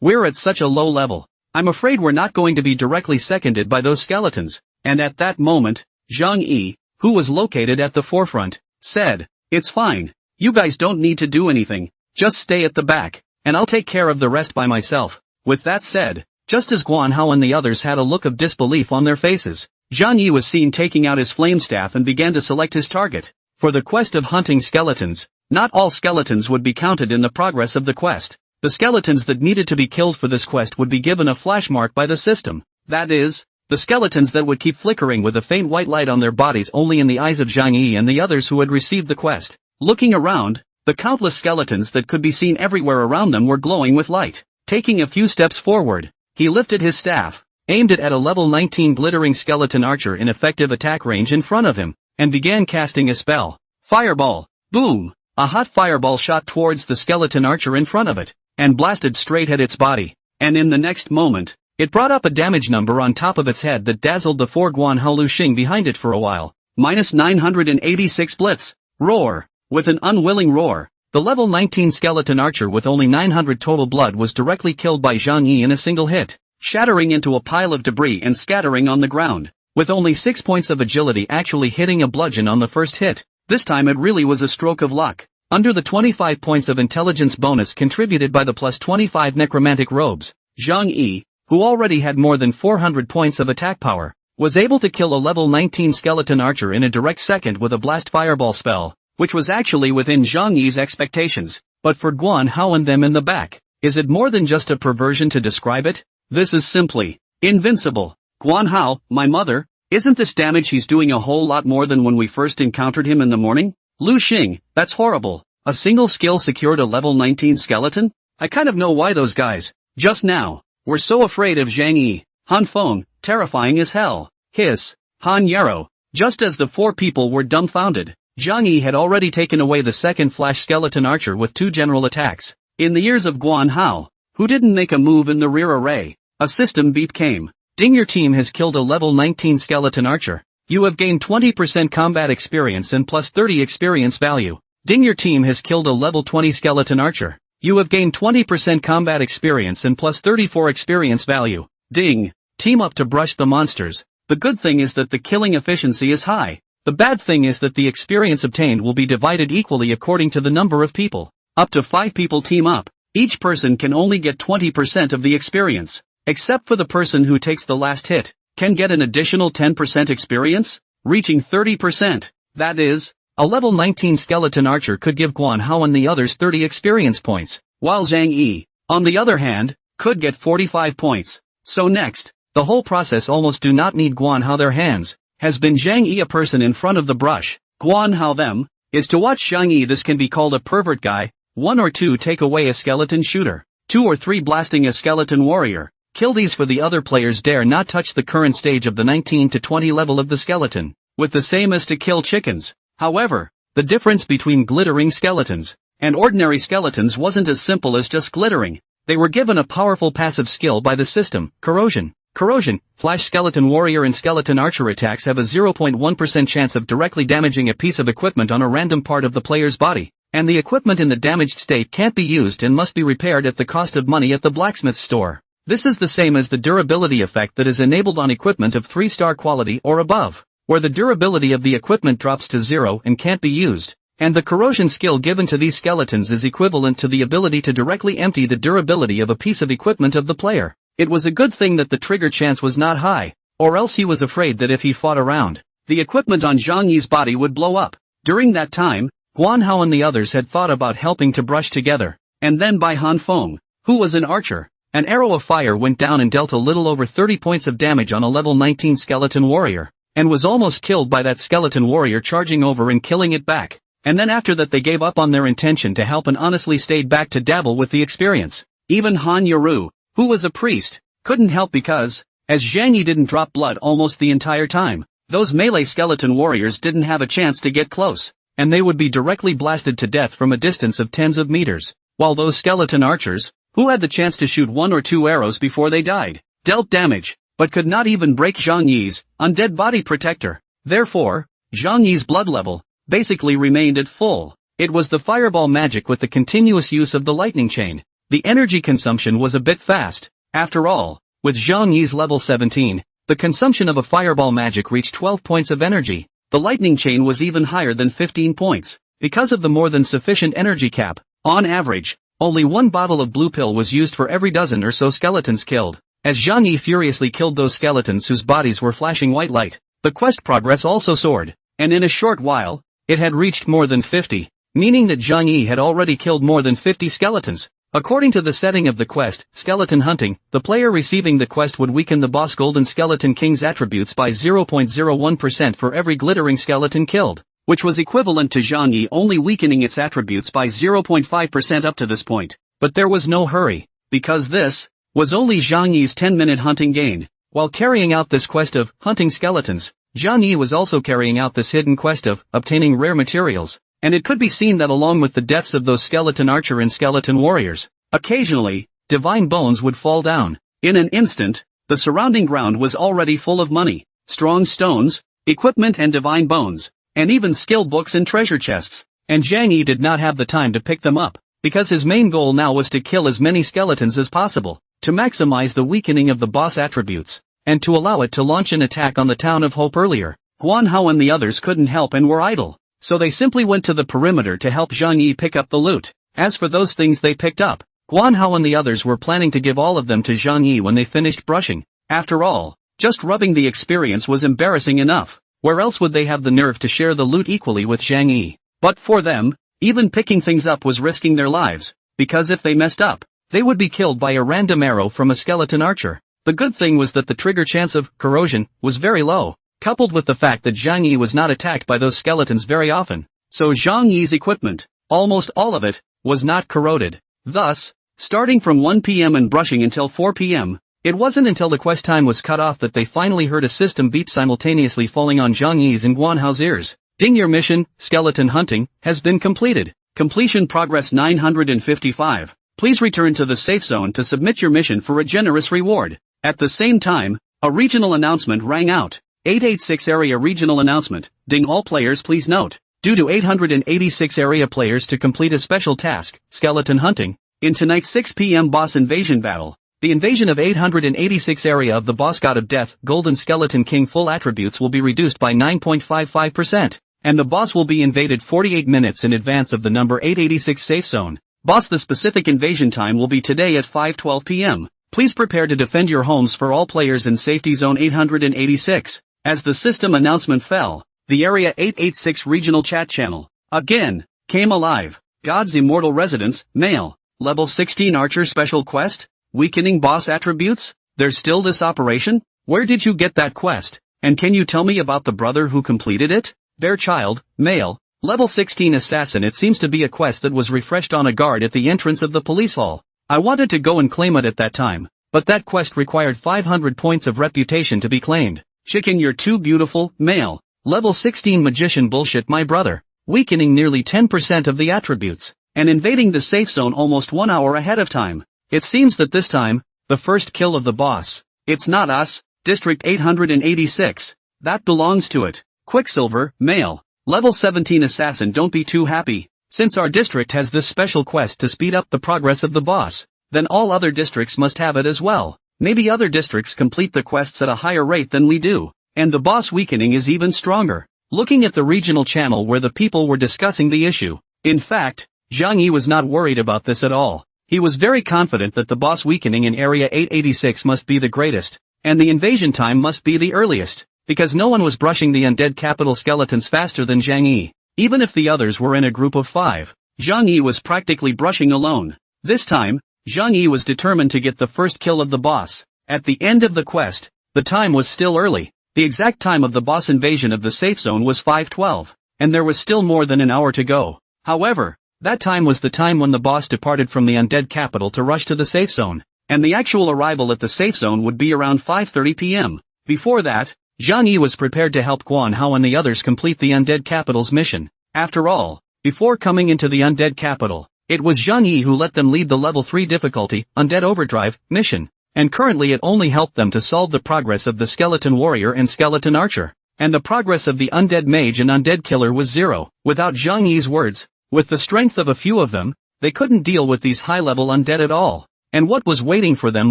We're at such a low level. I'm afraid we're not going to be directly seconded by those skeletons." And at that moment, Zhang Yi, who was located at the forefront, said, "It's fine. You guys don't need to do anything. Just stay at the back, and I'll take care of the rest by myself." With that said, just as Guan Hao and the others had a look of disbelief on their faces, Zhang Yi was seen taking out his flame staff and began to select his target. For the quest of hunting skeletons, not all skeletons would be counted in the progress of the quest. The skeletons that needed to be killed for this quest would be given a flash mark by the system. That is, the skeletons that would keep flickering with a faint white light on their bodies only in the eyes of Zhang Yi and the others who had received the quest. Looking around, the countless skeletons that could be seen everywhere around them were glowing with light. Taking a few steps forward, he lifted his staff, aimed it at a level 19 glittering skeleton archer in effective attack range in front of him, and began casting a spell. Fireball! Boom! A hot fireball shot towards the skeleton archer in front of it, and blasted straight at its body, and in the next moment, It brought up a damage number on top of its head that dazzled the 4 Guanhao Lu Xing behind it for a while. Minus 986 blitz. Roar. With an unwilling roar, the level 19 skeleton archer with only 900 total blood was directly killed by Zhang Yi in a single hit, shattering into a pile of debris and scattering on the ground. With only 6 points of agility actually hitting a bludgeon on the first hit, this time it really was a stroke of luck. Under the 25 points of intelligence bonus contributed by the plus 25 necromantic robes, Zhang Yi, who already had more than 400 points of attack power, was able to kill a level 19 skeleton archer in a direct second with a blast fireball spell, which was actually within Zhang Yi's expectations. But for Guan Hao and them in the back, is it more than just a perversion to describe it? This is simply invincible. Guan Hao, my mother, isn't this damage he's doing a whole lot more than when we first encountered him in the morning? Lu Xing, that's horrible. A single skill secured a level 19 skeleton? I kind of know why those guys, just now, were so afraid of Zhang Yi. Han Feng, terrifying as hell. Hiss. Han Yarrow. Just as the 4 people were dumbfounded, Zhang Yi had already taken away the second flash skeleton archer with 2 general attacks. In the ears of Guan Hao, who didn't make a move in the rear array, a system beep came. Ding, your team has killed a level 19 skeleton archer. You have gained 20% combat experience and plus 30 experience value. Ding, your team has killed a level 20 skeleton archer. You have gained 20% combat experience and plus 34 experience value. Ding. Team up to brush the monsters. The good thing is that the killing efficiency is high. The bad thing is that the experience obtained will be divided equally according to the number of people. Up to 5 people team up. Each person can only get 20% of the experience, except for the person who takes the last hit, can get an additional 10% experience, reaching 30%. That is, a level 19 skeleton archer could give Guan Hao and the others 30 experience points, while Zhang Yi, on the other hand, could get 45 points. So next, the whole process almost do not need Guan Hao their hands, has been Zhang Yi a person in front of the brush, Guan Hao them, is to watch Zhang Yi. This can be called a pervert guy. 1 or 2 take away a skeleton shooter, 2 or 3 blasting a skeleton warrior. Kill these for the other players dare not touch the current stage of the 19 to 20 level of the skeleton, with the same as to kill chickens. However, the difference between glittering skeletons and ordinary skeletons wasn't as simple as just glittering. They were given a powerful passive skill by the system, corrosion. Corrosion, flash skeleton warrior and skeleton archer attacks have a 0.1% chance of directly damaging a piece of equipment on a random part of the player's body, and the equipment in the damaged state can't be used and must be repaired at the cost of money at the blacksmith's store. This is the same as the durability effect that is enabled on equipment of 3-star quality or above, where the durability of the equipment drops to 0 and can't be used, and the corrosion skill given to these skeletons is equivalent to the ability to directly empty the durability of a piece of equipment of the player. It was a good thing that the trigger chance was not high, or else he was afraid that if he fought around, the equipment on Zhang Yi's body would blow up. During that time, Guan Hao and the others had thought about helping to brush together, and then by Han Feng, who was an archer, an arrow of fire went down and dealt a little over 30 points of damage on a level 19 skeleton warrior, and was almost killed by that skeleton warrior charging over and killing it back. And then after that they gave up on their intention to help and honestly stayed back to dabble with the experience. Even Han Yaru, who was a priest, couldn't help because, as Zhang Yi didn't drop blood almost the entire time, those melee skeleton warriors didn't have a chance to get close, and they would be directly blasted to death from a distance of tens of meters, while those skeleton archers, who had the chance to shoot 1 or 2 arrows before they died, dealt damage, but could not even break Zhang Yi's undead body protector. Therefore, Zhang Yi's blood level basically remained at full. It was the fireball magic with the continuous use of the lightning chain. The energy consumption was a bit fast. After all, with Zhang Yi's level 17, the consumption of a fireball magic reached 12 points of energy. The lightning chain was even higher than 15 points. Because of the more than sufficient energy cap, on average, only 1 bottle of blue pill was used for every dozen or so skeletons killed. As Zhang Yi furiously killed those skeletons whose bodies were flashing white light, the quest progress also soared, and in a short while, it had reached more than 50, meaning that Zhang Yi had already killed more than 50 skeletons. According to the setting of the quest, skeleton hunting, the player receiving the quest would weaken the boss Golden Skeleton King's attributes by 0.01% for every glittering skeleton killed, which was equivalent to Zhang Yi only weakening its attributes by 0.5% up to this point. But there was no hurry, because this was only Zhang Yi's 10-minute hunting gain. While carrying out this quest of hunting skeletons, Zhang Yi was also carrying out this hidden quest of obtaining rare materials. And it could be seen that along with the deaths of those skeleton archer and skeleton warriors, occasionally, divine bones would fall down. In an instant, The surrounding ground was already full of money, strong stones, equipment and divine bones, and even skill books and treasure chests. And Zhang Yi did not have the time to pick them up, because his main goal now was to kill as many skeletons as possible, to maximize the weakening of the boss attributes, and to allow it to launch an attack on the Town of Hope earlier. Guan Hao and the others couldn't help and were idle, so they simply went to the perimeter to help Zhang Yi pick up the loot. As for those things they picked up, Guan Hao and the others were planning to give all of them to Zhang Yi when they finished brushing. After all, just rubbing the experience was embarrassing enough. Where else would they have the nerve to share the loot equally with Zhang Yi? But for them, even picking things up was risking their lives, because if they messed up, they would be killed by a random arrow from a skeleton archer. The good thing was that the trigger chance of corrosion was very low, coupled with the fact that Zhang Yi was not attacked by those skeletons very often. So Zhang Yi's equipment, almost all of it, was not corroded. Thus, starting from 1 p.m. and brushing until 4 p.m., it wasn't until the quest time was cut off that they finally heard a system beep simultaneously falling on Zhang Yi's and Guan Hao's ears. Ding, your mission, skeleton hunting, has been completed. Completion progress 955. Please return to the safe zone to submit your mission for a generous reward. At the same time, a regional announcement rang out. 886 area regional announcement. Ding, all players please note. Due to 886 area players to complete a special task, skeleton hunting, in tonight's 6 p.m. boss invasion battle, the invasion of 886 area of the boss god of death, Golden Skeleton King full attributes will be reduced by 9.55%, and the boss will be invaded 48 minutes in advance of the number 886 safe zone. Boss, the specific invasion time will be today at 5:12 p.m. Please prepare to defend your homes for all players in safety zone 886. As the system announcement fell, the Area 886 regional chat channel, again, came alive. God's immortal residence, male, level 16 archer special quest? Weakening boss attributes? There's still this operation? Where did you get that quest? And can you tell me about the brother who completed it? Bear child, male, level 16 assassin. It seems to be a quest that was refreshed on a guard at the entrance of the police hall. I wanted to go and claim it at that time, but that quest required 500 points of reputation to be claimed. Chicken, you're too beautiful, male, level 16 magician. Bullshit, my brother. Weakening nearly 10% of the attributes, and invading the safe zone almost 1 hour ahead of time. It seems that this time, the first kill of the boss, it's not us, District 886, that belongs to it. Quicksilver, male, level 17 assassin. Don't be too happy. Since our district has this special quest to speed up the progress of the boss, then all other districts must have it as well. Maybe other districts complete the quests at a higher rate than we do, and the boss weakening is even stronger. Looking at the regional channel where the people were discussing the issue, in fact, Zhang Yi was not worried about this at all. He was very confident that the boss weakening in Area 886 must be the greatest, and the invasion time must be the earliest, because no one was brushing the undead capital skeletons faster than Zhang Yi. Even if the others were in a group of 5, Zhang Yi was practically brushing alone. This time, Zhang Yi was determined to get the first kill of the boss. At the end of the quest, the time was still early. The exact time of the boss invasion of the safe zone was 5:12, and there was still more than an hour to go. However, that time was the time when the boss departed from the undead capital to rush to the safe zone, and the actual arrival at the safe zone would be around 5:30 p.m. Before that, Zhang Yi was prepared to help Guan Hao and the others complete the undead capital's mission. After all, before coming into the undead capital, it was Zhang Yi who let them lead the level 3 difficulty, Undead Overdrive, mission, and currently it only helped them to solve the progress of the skeleton warrior and skeleton archer, and the progress of the undead mage and undead killer was 0. Without Zhang Yi's words, with the strength of a few of them, they couldn't deal with these high-level undead at all, and what was waiting for them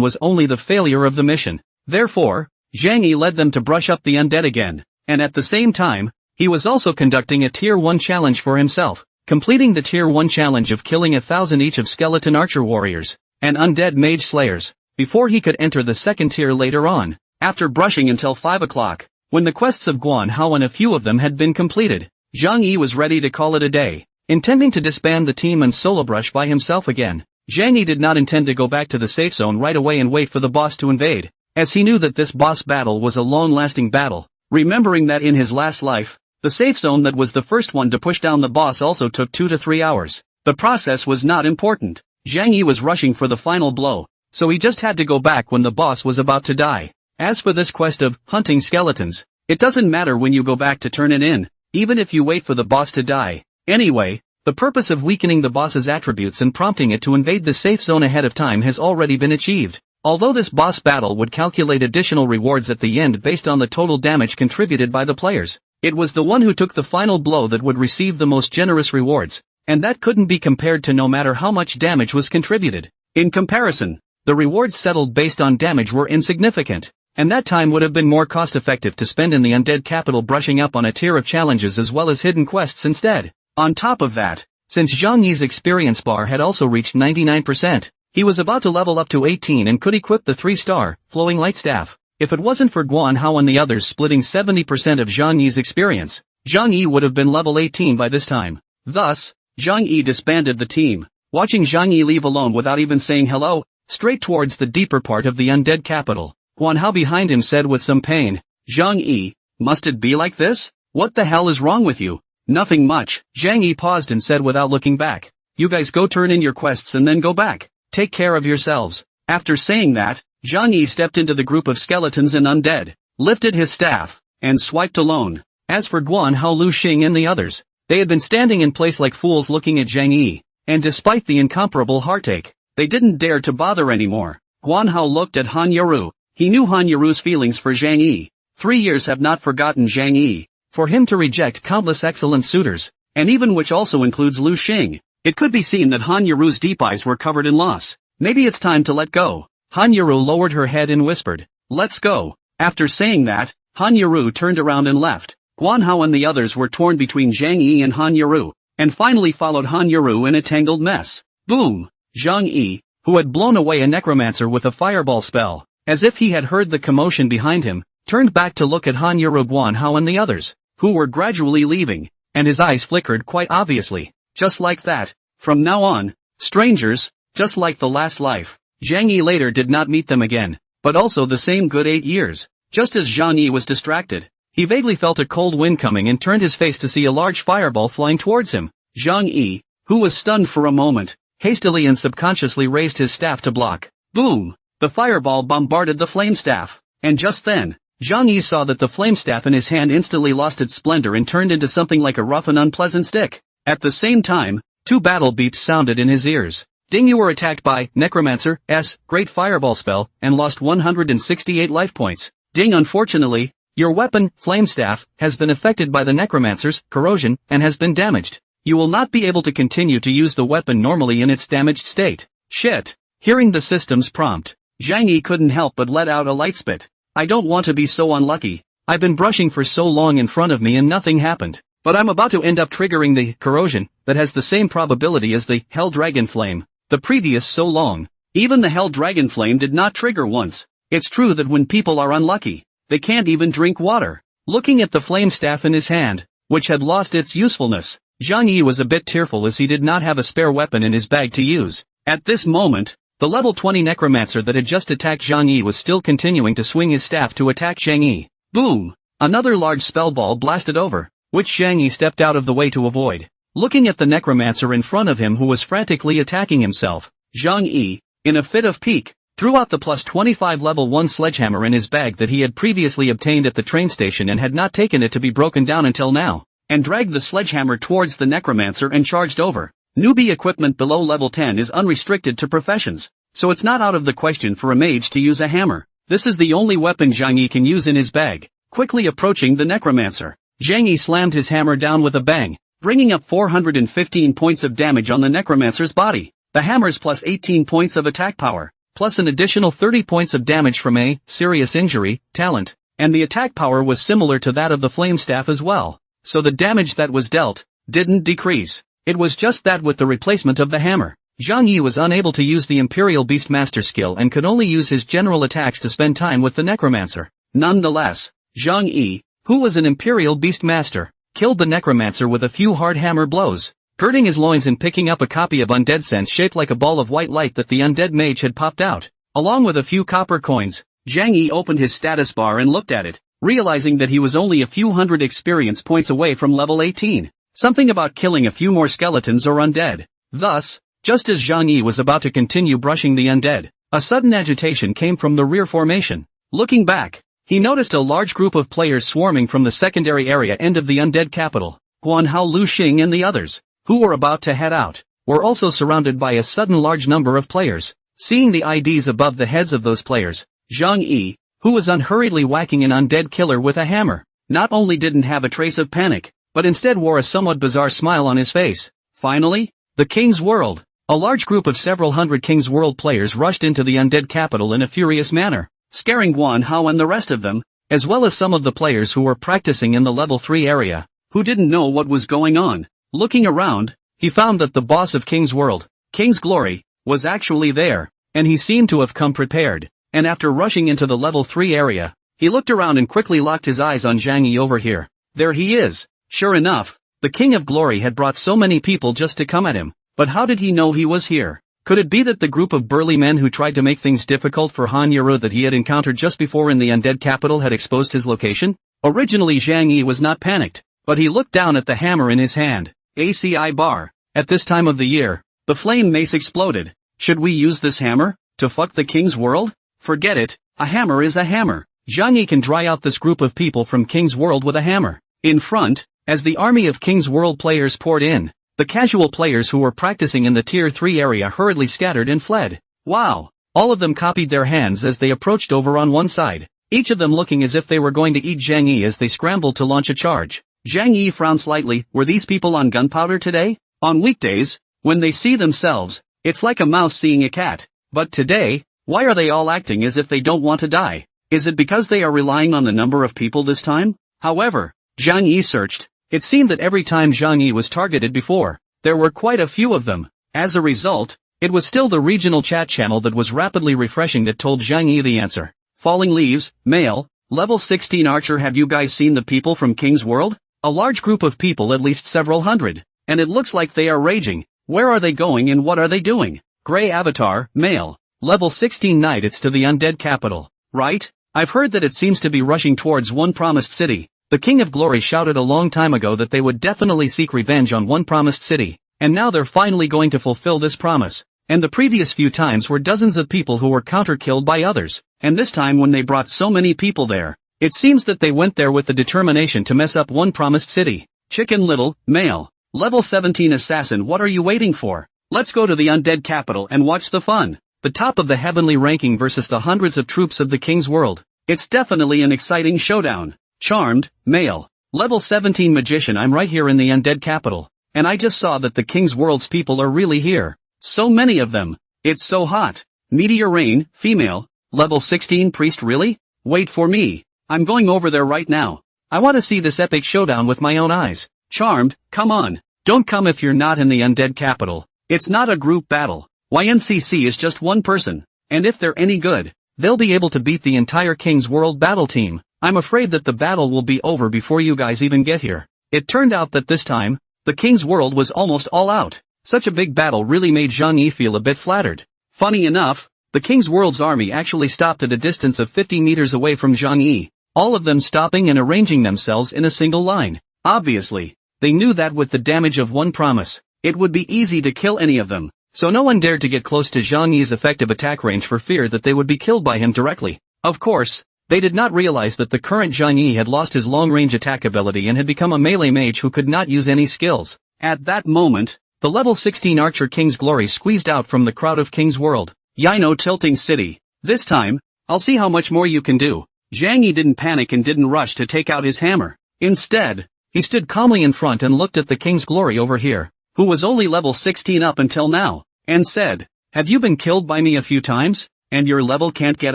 was only the failure of the mission. Therefore, Zhang Yi led them to brush up the undead again, and at the same time, he was also conducting a Tier 1 challenge for himself, completing the Tier 1 challenge of killing 1,000 each of skeleton archer warriors and undead mage slayers, before he could enter the second tier later on. After brushing until 5 o'clock, when the quests of Guan Hao and a few of them had been completed, Zhang Yi was ready to call it a day, intending to disband the team and solo brush by himself again. Zhang Yi did not intend to go back to the safe zone right away and wait for the boss to invade, as he knew that this boss battle was a long-lasting battle, remembering that in his last life, the safe zone that was the first one to push down the boss also took 2 to 3 hours. The process was not important. Zhang Yi was rushing for the final blow, so he just had to go back when the boss was about to die. As for this quest of hunting skeletons, it doesn't matter when you go back to turn it in, even if you wait for the boss to die. Anyway, the purpose of weakening the boss's attributes and prompting it to invade the safe zone ahead of time has already been achieved. Although this boss battle would calculate additional rewards at the end based on the total damage contributed by the players, it was the one who took the final blow that would receive the most generous rewards, and that couldn't be compared to no matter how much damage was contributed. In comparison, the rewards settled based on damage were insignificant, and that time would have been more cost-effective to spend in the undead capital brushing up on a tier of challenges as well as hidden quests instead. On top of that, since Zhang Yi's experience bar had also reached 99%, he was about to level up to 18 and could equip the 3-star, flowing light staff. If it wasn't for Guan Hao and the others splitting 70% of Zhang Yi's experience, Zhang Yi would have been level 18 by this time. Thus, Zhang Yi disbanded the team, watching Zhang Yi leave alone without even saying hello, straight towards the deeper part of the undead capital. Guan Hao behind him said with some pain, "Zhang Yi, must it be like this? What the hell is wrong with you?" "Nothing much," Zhang Yi paused and said without looking back. "You guys go turn in your quests and then go back. Take care of yourselves." After saying that, Zhang Yi stepped into the group of skeletons and undead, lifted his staff, and swiped alone. As for Guan Hao, Lu Xing and the others, they had been standing in place like fools looking at Zhang Yi, and despite the incomparable heartache, they didn't dare to bother anymore. Guan Hao looked at Han Yaru. He knew Han Yaru's feelings for Zhang Yi. 3 years have not forgotten Zhang Yi. For him to reject countless excellent suitors, and even which also includes Lu Xing, it could be seen that Han Yaru's deep eyes were covered in loss. Maybe it's time to let go. Han Yaru lowered her head and whispered, "Let's go." After saying that, Han Yaru turned around and left. Guan Hao and the others were torn between Zhang Yi and Han Yaru, and finally followed Han Yaru in a tangled mess. Boom! Zhang Yi, who had blown away a necromancer with a fireball spell, as if he had heard the commotion behind him, turned back to look at Han Yaru, Guan Hao and the others, who were gradually leaving, and his eyes flickered quite obviously. Just like that, from now on, strangers, just like the last life. Zhang Yi later did not meet them again, but also the same good 8 years. Just as Zhang Yi was distracted, he vaguely felt a cold wind coming and turned his face to see a large fireball flying towards him. Zhang Yi, who was stunned for a moment, hastily and subconsciously raised his staff to block. Boom! The fireball bombarded the flame staff, and just then, Zhang Yi saw that the flame staff in his hand instantly lost its splendor and turned into something like a rough and unpleasant stick. At the same time, 2 battle beeps sounded in his ears. Ding, you were attacked by Necromancer's great fireball spell and lost 168 life points. Ding, unfortunately, your weapon, flame staff, has been affected by the Necromancer's corrosion and has been damaged. You will not be able to continue to use the weapon normally in its damaged state. Shit. Hearing the system's prompt, Zhang Yi couldn't help but let out a light spit. I don't want to be so unlucky. I've been brushing for so long in front of me and nothing happened. But I'm about to end up triggering the corrosion that has the same probability as the Hell Dragon Flame. The previous so long. Even the Hell Dragon Flame did not trigger once. It's true that when people are unlucky, they can't even drink water. Looking at the flame staff in his hand, which had lost its usefulness, Zhang Yi was a bit tearful as he did not have a spare weapon in his bag to use. At this moment, the level 20 necromancer that had just attacked Zhang Yi was still continuing to swing his staff to attack Zhang Yi. Boom! Another large spell ball blasted over, which Zhang Yi stepped out of the way to avoid. Looking at the necromancer in front of him who was frantically attacking himself, Zhang Yi, in a fit of pique, drew out the plus 25 level 1 sledgehammer in his bag that he had previously obtained at the train station and had not taken it to be broken down until now, and dragged the sledgehammer towards the necromancer and charged over. Newbie equipment below level 10 is unrestricted to professions, so it's not out of the question for a mage to use a hammer. This is the only weapon Zhang Yi can use in his bag. Quickly approaching the necromancer, Zhang Yi slammed his hammer down with a bang, bringing up 415 points of damage on the necromancer's body. The hammer's plus 18 points of attack power, plus an additional 30 points of damage from a serious injury talent, and the attack power was similar to that of the flame staff as well. So the damage that was dealt didn't decrease. It was just that with the replacement of the hammer, Zhang Yi was unable to use the Imperial Beastmaster skill and could only use his general attacks to spend time with the necromancer. Nonetheless, Zhang Yi, who was an Imperial Beastmaster, killed the necromancer with a few hard hammer blows, girding his loins and picking up a copy of Undead Sense shaped like a ball of white light that the undead mage had popped out. Along with a few copper coins, Zhang Yi opened his status bar and looked at it, realizing that he was only a few hundred experience points away from level 18. Something about killing a few more skeletons or undead. Thus, just as Zhang Yi was about to continue brushing the undead, a sudden agitation came from the rear formation. Looking back, he noticed a large group of players swarming from the secondary area end of the undead capital. Guan Hao, Lu Xing and the others, who were about to head out, were also surrounded by a sudden large number of players. Seeing the IDs above the heads of those players, Zhang Yi, who was unhurriedly whacking an undead killer with a hammer, not only didn't have a trace of panic, but instead wore a somewhat bizarre smile on his face. Finally, the King's World. A large group of several hundred King's World players rushed into the undead capital in a furious manner, scaring Guan Hao and the rest of them, as well as some of the players who were practicing in the level 3 area, who didn't know what was going on. Looking around, he found that the boss of King's World, King's Glory, was actually there, and he seemed to have come prepared, and after rushing into the level 3 area, he looked around and quickly locked his eyes on Zhang Yi over here. There he is. Sure enough, the King of Glory had brought so many people just to come at him, but how did he know he was here? Could it be that the group of burly men who tried to make things difficult for Han Yero that he had encountered just before in the undead capital had exposed his location? Originally Zhang Yi was not panicked, but he looked down at the hammer in his hand. ACI bar. At this time of the year, the flame mace exploded. Should we use this hammer to fuck the King's World? Forget it, a hammer is a hammer. Zhang Yi can dry out this group of people from King's World with a hammer. In front, as the army of King's World players poured in, the casual players who were practicing in the Tier 3 area hurriedly scattered and fled. Wow! All of them copied their hands as they approached over on one side, each of them looking as if they were going to eat Zhang Yi as they scrambled to launch a charge. Zhang Yi frowned slightly. Were these people on gunpowder today? On weekdays, when they see themselves, it's like a mouse seeing a cat. But today, why are they all acting as if they don't want to die? Is it because they are relying on the number of people this time? However, Zhang Yi searched. It seemed that every time Zhang Yi was targeted before, there were quite a few of them. As a result, it was still the regional chat channel that was rapidly refreshing that told Zhang Yi the answer. Falling Leaves, male, level 16 archer. Have you guys seen the people from King's World? A large group of people, at least several hundred, and it looks like they are raging. Where are they going and what are they doing? Gray avatar, male, level 16 knight. It's to the undead capital, right? I've heard that it seems to be rushing towards One Promised City. The King of Glory shouted a long time ago that they would definitely seek revenge on One Promised City, and now they're finally going to fulfill this promise. And the previous few times were dozens of people who were counter-killed by others, and this time when they brought so many people there, it seems that they went there with the determination to mess up One Promised City. Chicken Little, male, level 17 assassin. What are you waiting for? Let's go to the undead capital and watch the fun. The top of the heavenly ranking versus the hundreds of troops of the King's World. It's definitely an exciting showdown. Charmed, male, level 17 magician. I'm right here in the undead capital, and I just saw that the King's World's people are really here. So many of them. It's so hot. Meteor Rain, female, level 16 priest. Really? Wait for me. I'm going over there right now. I want to see this epic showdown with my own eyes. Charmed, come on. Don't come if you're not in the undead capital. It's not a group battle. YNCC is just one person, and if they're any good, they'll be able to beat the entire King's World battle team. I'm afraid that the battle will be over before you guys even get here. It turned out that this time, the King's World was almost all out. Such a big battle really made Zhang Yi feel a bit flattered. Funny enough, the King's World's army actually stopped at a distance of 50 meters away from Zhang Yi, all of them stopping and arranging themselves in a single line. Obviously, they knew that with the damage of One Promise, it would be easy to kill any of them, so no one dared to get close to Zhang Yi's effective attack range for fear that they would be killed by him directly. Of course, they did not realize that the current Zhang Yi had lost his long-range attack ability and had become a melee mage who could not use any skills. At that moment, the level 16 archer King's Glory squeezed out from the crowd of King's World. Yino Tilting City. This time, I'll see how much more you can do. Zhang Yi didn't panic and didn't rush to take out his hammer. Instead, he stood calmly in front and looked at the King's Glory over here, who was only level 16 up until now, and said, "Have you been killed by me a few times, and your level can't get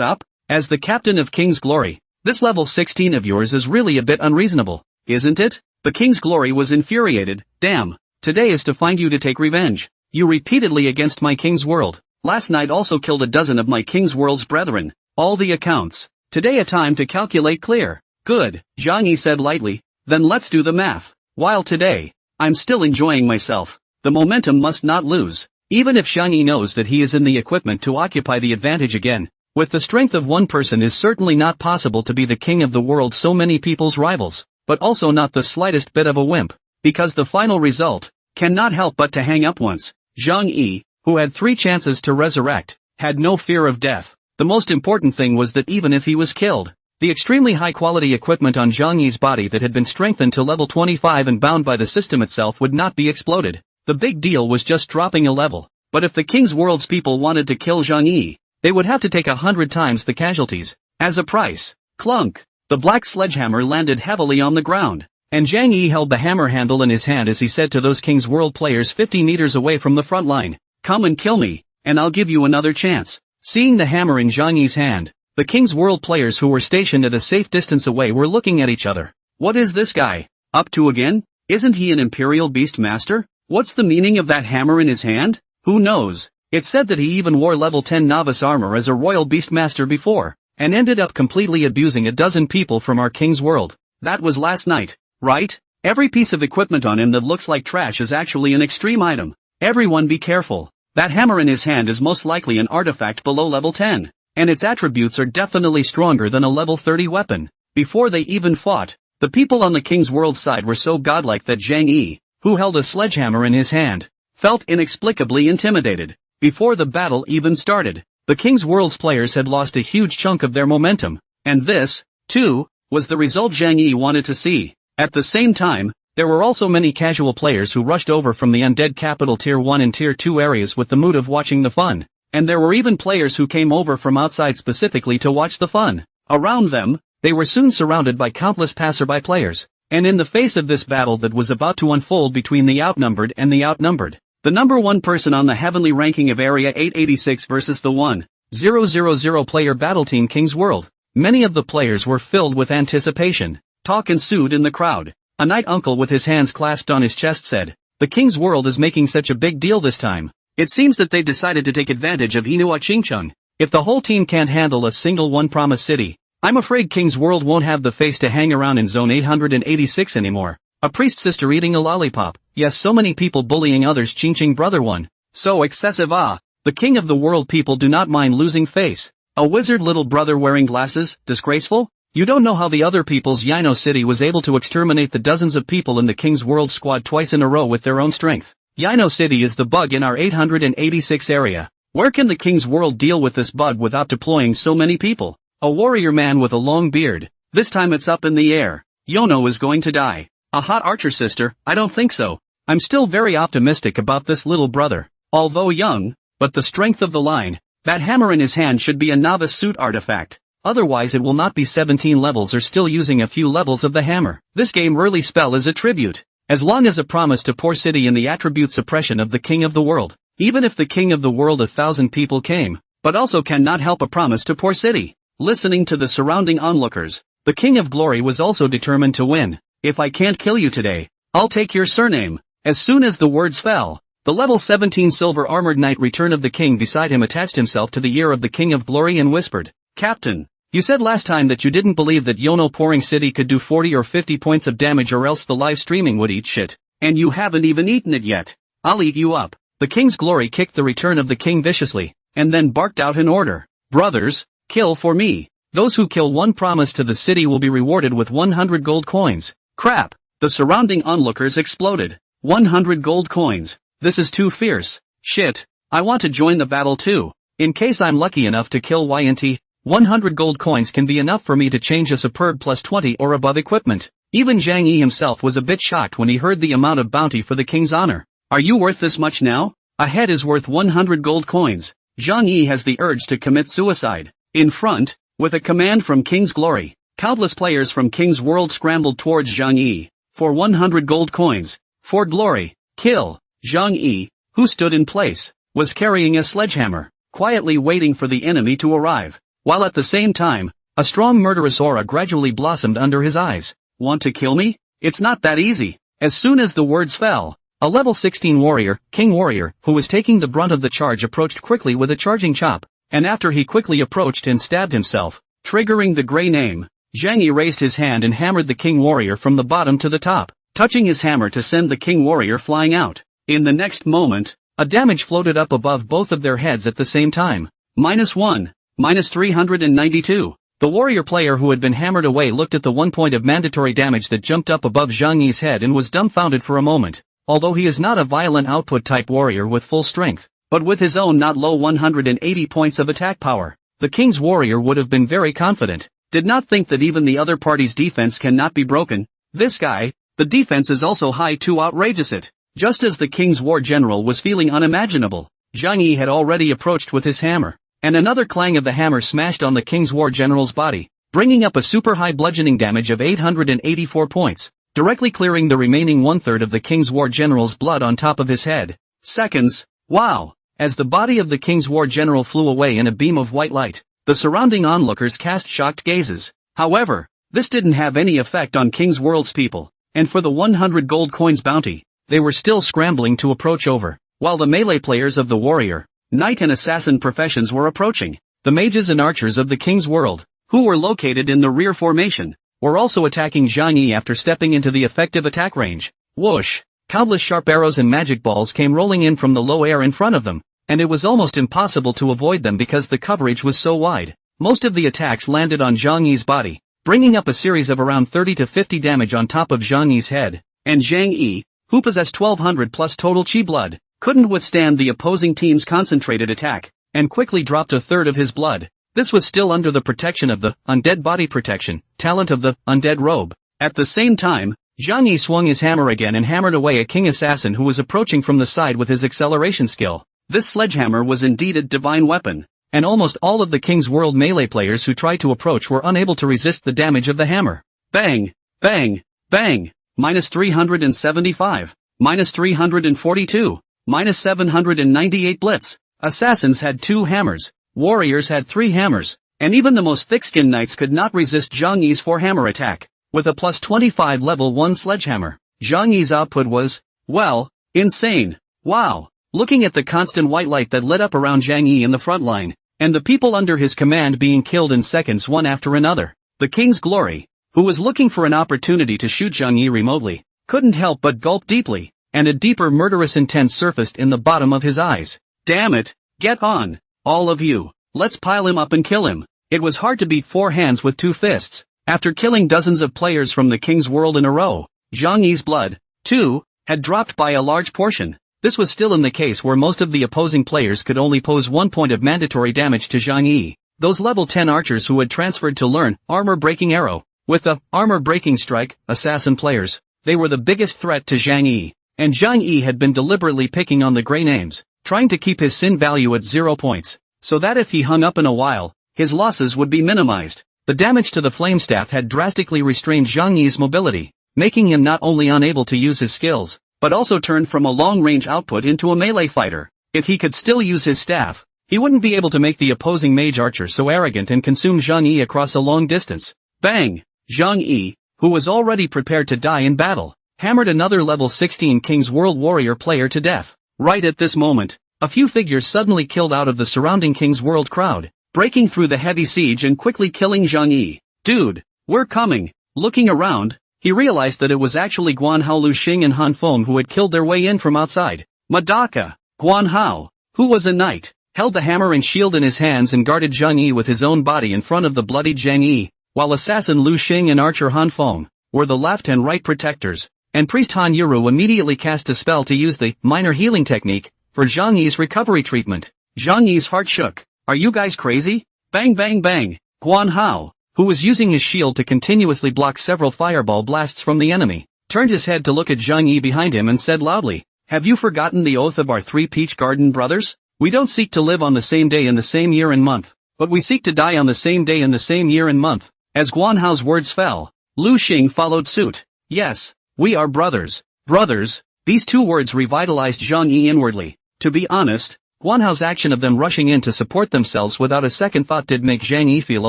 up? As the captain of King's Glory, this level 16 of yours is really a bit unreasonable, isn't it?" The King's Glory was infuriated. "Damn, today is to find you to take revenge. You repeatedly against my King's World. Last night also killed a dozen of my King's World's brethren. All the accounts. Today a time to calculate clear." "Good," Zhang Yi said lightly, "then let's do the math. While today, I'm still enjoying myself, the momentum must not lose." Even if Zhang Yi knows that he is in the equipment to occupy the advantage again, with the strength of one person is certainly not possible to be the king of the world so many people's rivals, but also not the slightest bit of a wimp, because the final result cannot help but to hang up once. Zhang Yi, who had 3 chances to resurrect, had no fear of death. The most important thing was that even if he was killed, the extremely high-quality equipment on Zhang Yi's body that had been strengthened to level 25 and bound by the system itself would not be exploded. The big deal was just dropping a level. But if the King's World's people wanted to kill Zhang Yi, they would have to take 100 times the casualties. As a price. Clunk. The black sledgehammer landed heavily on the ground, and Zhang Yi held the hammer handle in his hand as he said to those King's World players 50 meters away from the front line, "Come and kill me, and I'll give you another chance." Seeing the hammer in Zhang Yi's hand, the King's World players who were stationed at a safe distance away were looking at each other. What is this guy up to again? Isn't he an Imperial Beast Master? What's the meaning of that hammer in his hand? Who knows? It said that he even wore level 10 novice armor as a Royal Beastmaster before, and ended up completely abusing a dozen people from our King's World. That was last night, right? Every piece of equipment on him that looks like trash is actually an extreme item. Everyone be careful. That hammer in his hand is most likely an artifact below level 10, and its attributes are definitely stronger than a level 30 weapon. Before they even fought, the people on the King's World side were so godlike that Zhang Yi, who held a sledgehammer in his hand, felt inexplicably intimidated. Before the battle even started, the King's World's players had lost a huge chunk of their momentum, and this, too, was the result Zhang Yi wanted to see. At the same time, there were also many casual players who rushed over from the undead capital Tier 1 and Tier 2 areas with the mood of watching the fun, and there were even players who came over from outside specifically to watch the fun. Around them, they were soon surrounded by countless passerby players, and in the face of this battle that was about to unfold between the outnumbered and the outnumbered, the number one person on the heavenly ranking of Area 886 versus the 1,000 player battle team King's World, many of the players were filled with anticipation. Talk ensued in the crowd. A knight uncle with his hands clasped on his chest said, "The King's World is making such a big deal this time. It seems that they decided to take advantage of Inua Chingcheng. If the whole team can't handle a single one promise city, I'm afraid King's World won't have the face to hang around in Zone 886 anymore." A priest sister eating a lollipop. Yes, so many people bullying others. Chingcheng brother one. So excessive. The King of the World people do not mind losing face. A wizard little brother wearing glasses, disgraceful? You don't know how the other people's Yino City was able to exterminate the dozens of people in the King's World squad twice in a row with their own strength. Yino City is the bug in our 886 area. Where can the King's World deal with this bug without deploying so many people? A warrior man with a long beard. This time it's up in the air. Yono is going to die. A hot archer sister? I don't think so. I'm still very optimistic about this little brother. Although young, but the strength of the line. That hammer in his hand should be a novice suit artifact. Otherwise it will not be 17 levels or still using a few levels of the hammer. This game early spell is a tribute. As long as a promise to poor city in the attribute suppression of the King of the World. Even if the King of the World 1,000 people came, but also cannot help a promise to poor city. Listening to the surrounding onlookers, the King of Glory was also determined to win. "If I can't kill you today, I'll take your surname." As soon as the words fell, the level 17 silver armored knight Return of the King beside him attached himself to the ear of the King of Glory and whispered, "Captain, you said last time that you didn't believe that Yono Pouring City could do 40 or 50 points of damage or else the live streaming would eat shit. And you haven't even eaten it yet. I'll eat you up." The King's Glory kicked the Return of the King viciously, and then barked out an order. "Brothers, kill for me. Those who kill one promise to the city will be rewarded with 100 gold coins." Crap! The surrounding onlookers exploded. 100 gold coins. This is too fierce. Shit. I want to join the battle too. In case I'm lucky enough to kill YNT, 100 gold coins can be enough for me to change a superb plus 20 or above equipment. Even Zhang Yi himself was a bit shocked when he heard the amount of bounty for the king's honor. "Are you worth this much now? A head is worth 100 gold coins." Zhang Yi has the urge to commit suicide. In front, with a command from King's Glory, countless players from King's World scrambled towards Zhang Yi. For 100 gold coins. For glory. Kill. Zhang Yi, who stood in place, was carrying a sledgehammer, quietly waiting for the enemy to arrive, while at the same time, a strong murderous aura gradually blossomed under his eyes. "Want to kill me? It's not that easy." As soon as the words fell, a level 16 warrior, King Warrior, who was taking the brunt of the charge approached quickly with a charging chop, and after he quickly approached and stabbed himself, triggering the gray name, Zhang Yi raised his hand and hammered the King Warrior from the bottom to the top, touching his hammer to send the King Warrior flying out. In the next moment, a damage floated up above both of their heads at the same time. -1, -392. The warrior player who had been hammered away looked at the 1 point of mandatory damage that jumped up above Zhang Yi's head and was dumbfounded for a moment. Although he is not a violent output type warrior with full strength, but with his own not low 180 points of attack power, the King's Warrior would have been very confident. Did not think that even the other party's defense cannot be broken. This guy, the defense is also high too outrageous it. Just as the King's War General was feeling unimaginable, Zhang Yi had already approached with his hammer, and another clang of the hammer smashed on the King's War General's body, bringing up a super high bludgeoning damage of 884 points, directly clearing the remaining one-third of the King's War General's blood on top of his head. Seconds. Wow! As the body of the King's War General flew away in a beam of white light, the surrounding onlookers cast shocked gazes. However, this didn't have any effect on King's World's people, and for the 100 gold coins bounty, they were still scrambling to approach over, while the melee players of the warrior, knight and assassin professions were approaching. The mages and archers of the King's World, who were located in the rear formation, were also attacking Zhang Yi after stepping into the effective attack range. Whoosh! Countless sharp arrows and magic balls came rolling in from the low air in front of them, and it was almost impossible to avoid them because the coverage was so wide. Most of the attacks landed on Zhang Yi's body, bringing up a series of around 30 to 50 damage on top of Zhang Yi's head, and Zhang Yi, who possessed 1200 plus total chi blood, couldn't withstand the opposing team's concentrated attack, and quickly dropped a third of his blood. This was still under the protection of the undead body protection talent of the undead robe. At the same time, Zhang Yi swung his hammer again and hammered away a king assassin who was approaching from the side with his acceleration skill. This sledgehammer was indeed a divine weapon, and almost all of the King's World melee players who tried to approach were unable to resist the damage of the hammer. Bang! Bang! Bang! Minus 375. Minus 342. Minus 798 blitz. Assassins had 2 hammers, warriors had 3 hammers, and even the most thick-skinned knights could not resist Zhang Yi's 4-hammer attack. With a plus 25 level 1 sledgehammer, Zhang Yi's output was, well, insane. Wow! Looking at the constant white light that lit up around Zhang Yi in the front line, and the people under his command being killed in seconds one after another, the King's Glory, who was looking for an opportunity to shoot Zhang Yi remotely, couldn't help but gulp deeply, and a deeper murderous intent surfaced in the bottom of his eyes. Damn it! Get on! All of you! Let's pile him up and kill him! It was hard to beat 4 hands with 2 fists. After killing dozens of players from the King's World in a row, Zhang Yi's blood, too, had dropped by a large portion. This was still in the case where most of the opposing players could only pose 1 point of mandatory damage to Zhang Yi. Those level 10 archers who had transferred to learn armor-breaking arrow, with the armor-breaking strike, assassin players, they were the biggest threat to Zhang Yi, and Zhang Yi had been deliberately picking on the gray names, trying to keep his sin value at 0 points, so that if he hung up in a while, his losses would be minimized. The damage to the flame staff had drastically restrained Zhang Yi's mobility, making him not only unable to use his skills, but also turned from a long-range output into a melee fighter. If he could still use his staff, he wouldn't be able to make the opposing mage archer so arrogant and consume Zhang Yi across a long distance. Bang! Zhang Yi, who was already prepared to die in battle, hammered another level 16 King's World warrior player to death. Right at this moment, a few figures suddenly killed out of the surrounding King's World crowd, breaking through the heavy siege and quickly killing Zhang Yi. Dude, we're coming. Looking around, he realized that it was actually Guan Hao, Lu Xing and Han Feng who had killed their way in from outside. Madaka. Guan Hao, who was a knight, held the hammer and shield in his hands and guarded Zhang Yi with his own body in front of the bloodied Zhang Yi, while assassin Lu Xing and archer Han Feng were the left and right protectors, and priest Han Yuru immediately cast a spell to use the minor healing technique for Zhang Yi's recovery treatment. Zhang Yi's heart shook. Are you guys crazy? Bang bang bang! Guan Hao, who was using his shield to continuously block several fireball blasts from the enemy, turned his head to look at Zhang Yi behind him and said loudly, "Have you forgotten the oath of our 3 Peach Garden brothers? We don't seek to live on the same day in the same year and month, but we seek to die on the same day in the same year and month." As Guan Hao's words fell, Lu Xing followed suit. Yes, we are brothers. Brothers. These 2 words revitalized Zhang Yi inwardly. To be honest, Guan Hao's action of them rushing in to support themselves without a second thought did make Zhang Yi feel a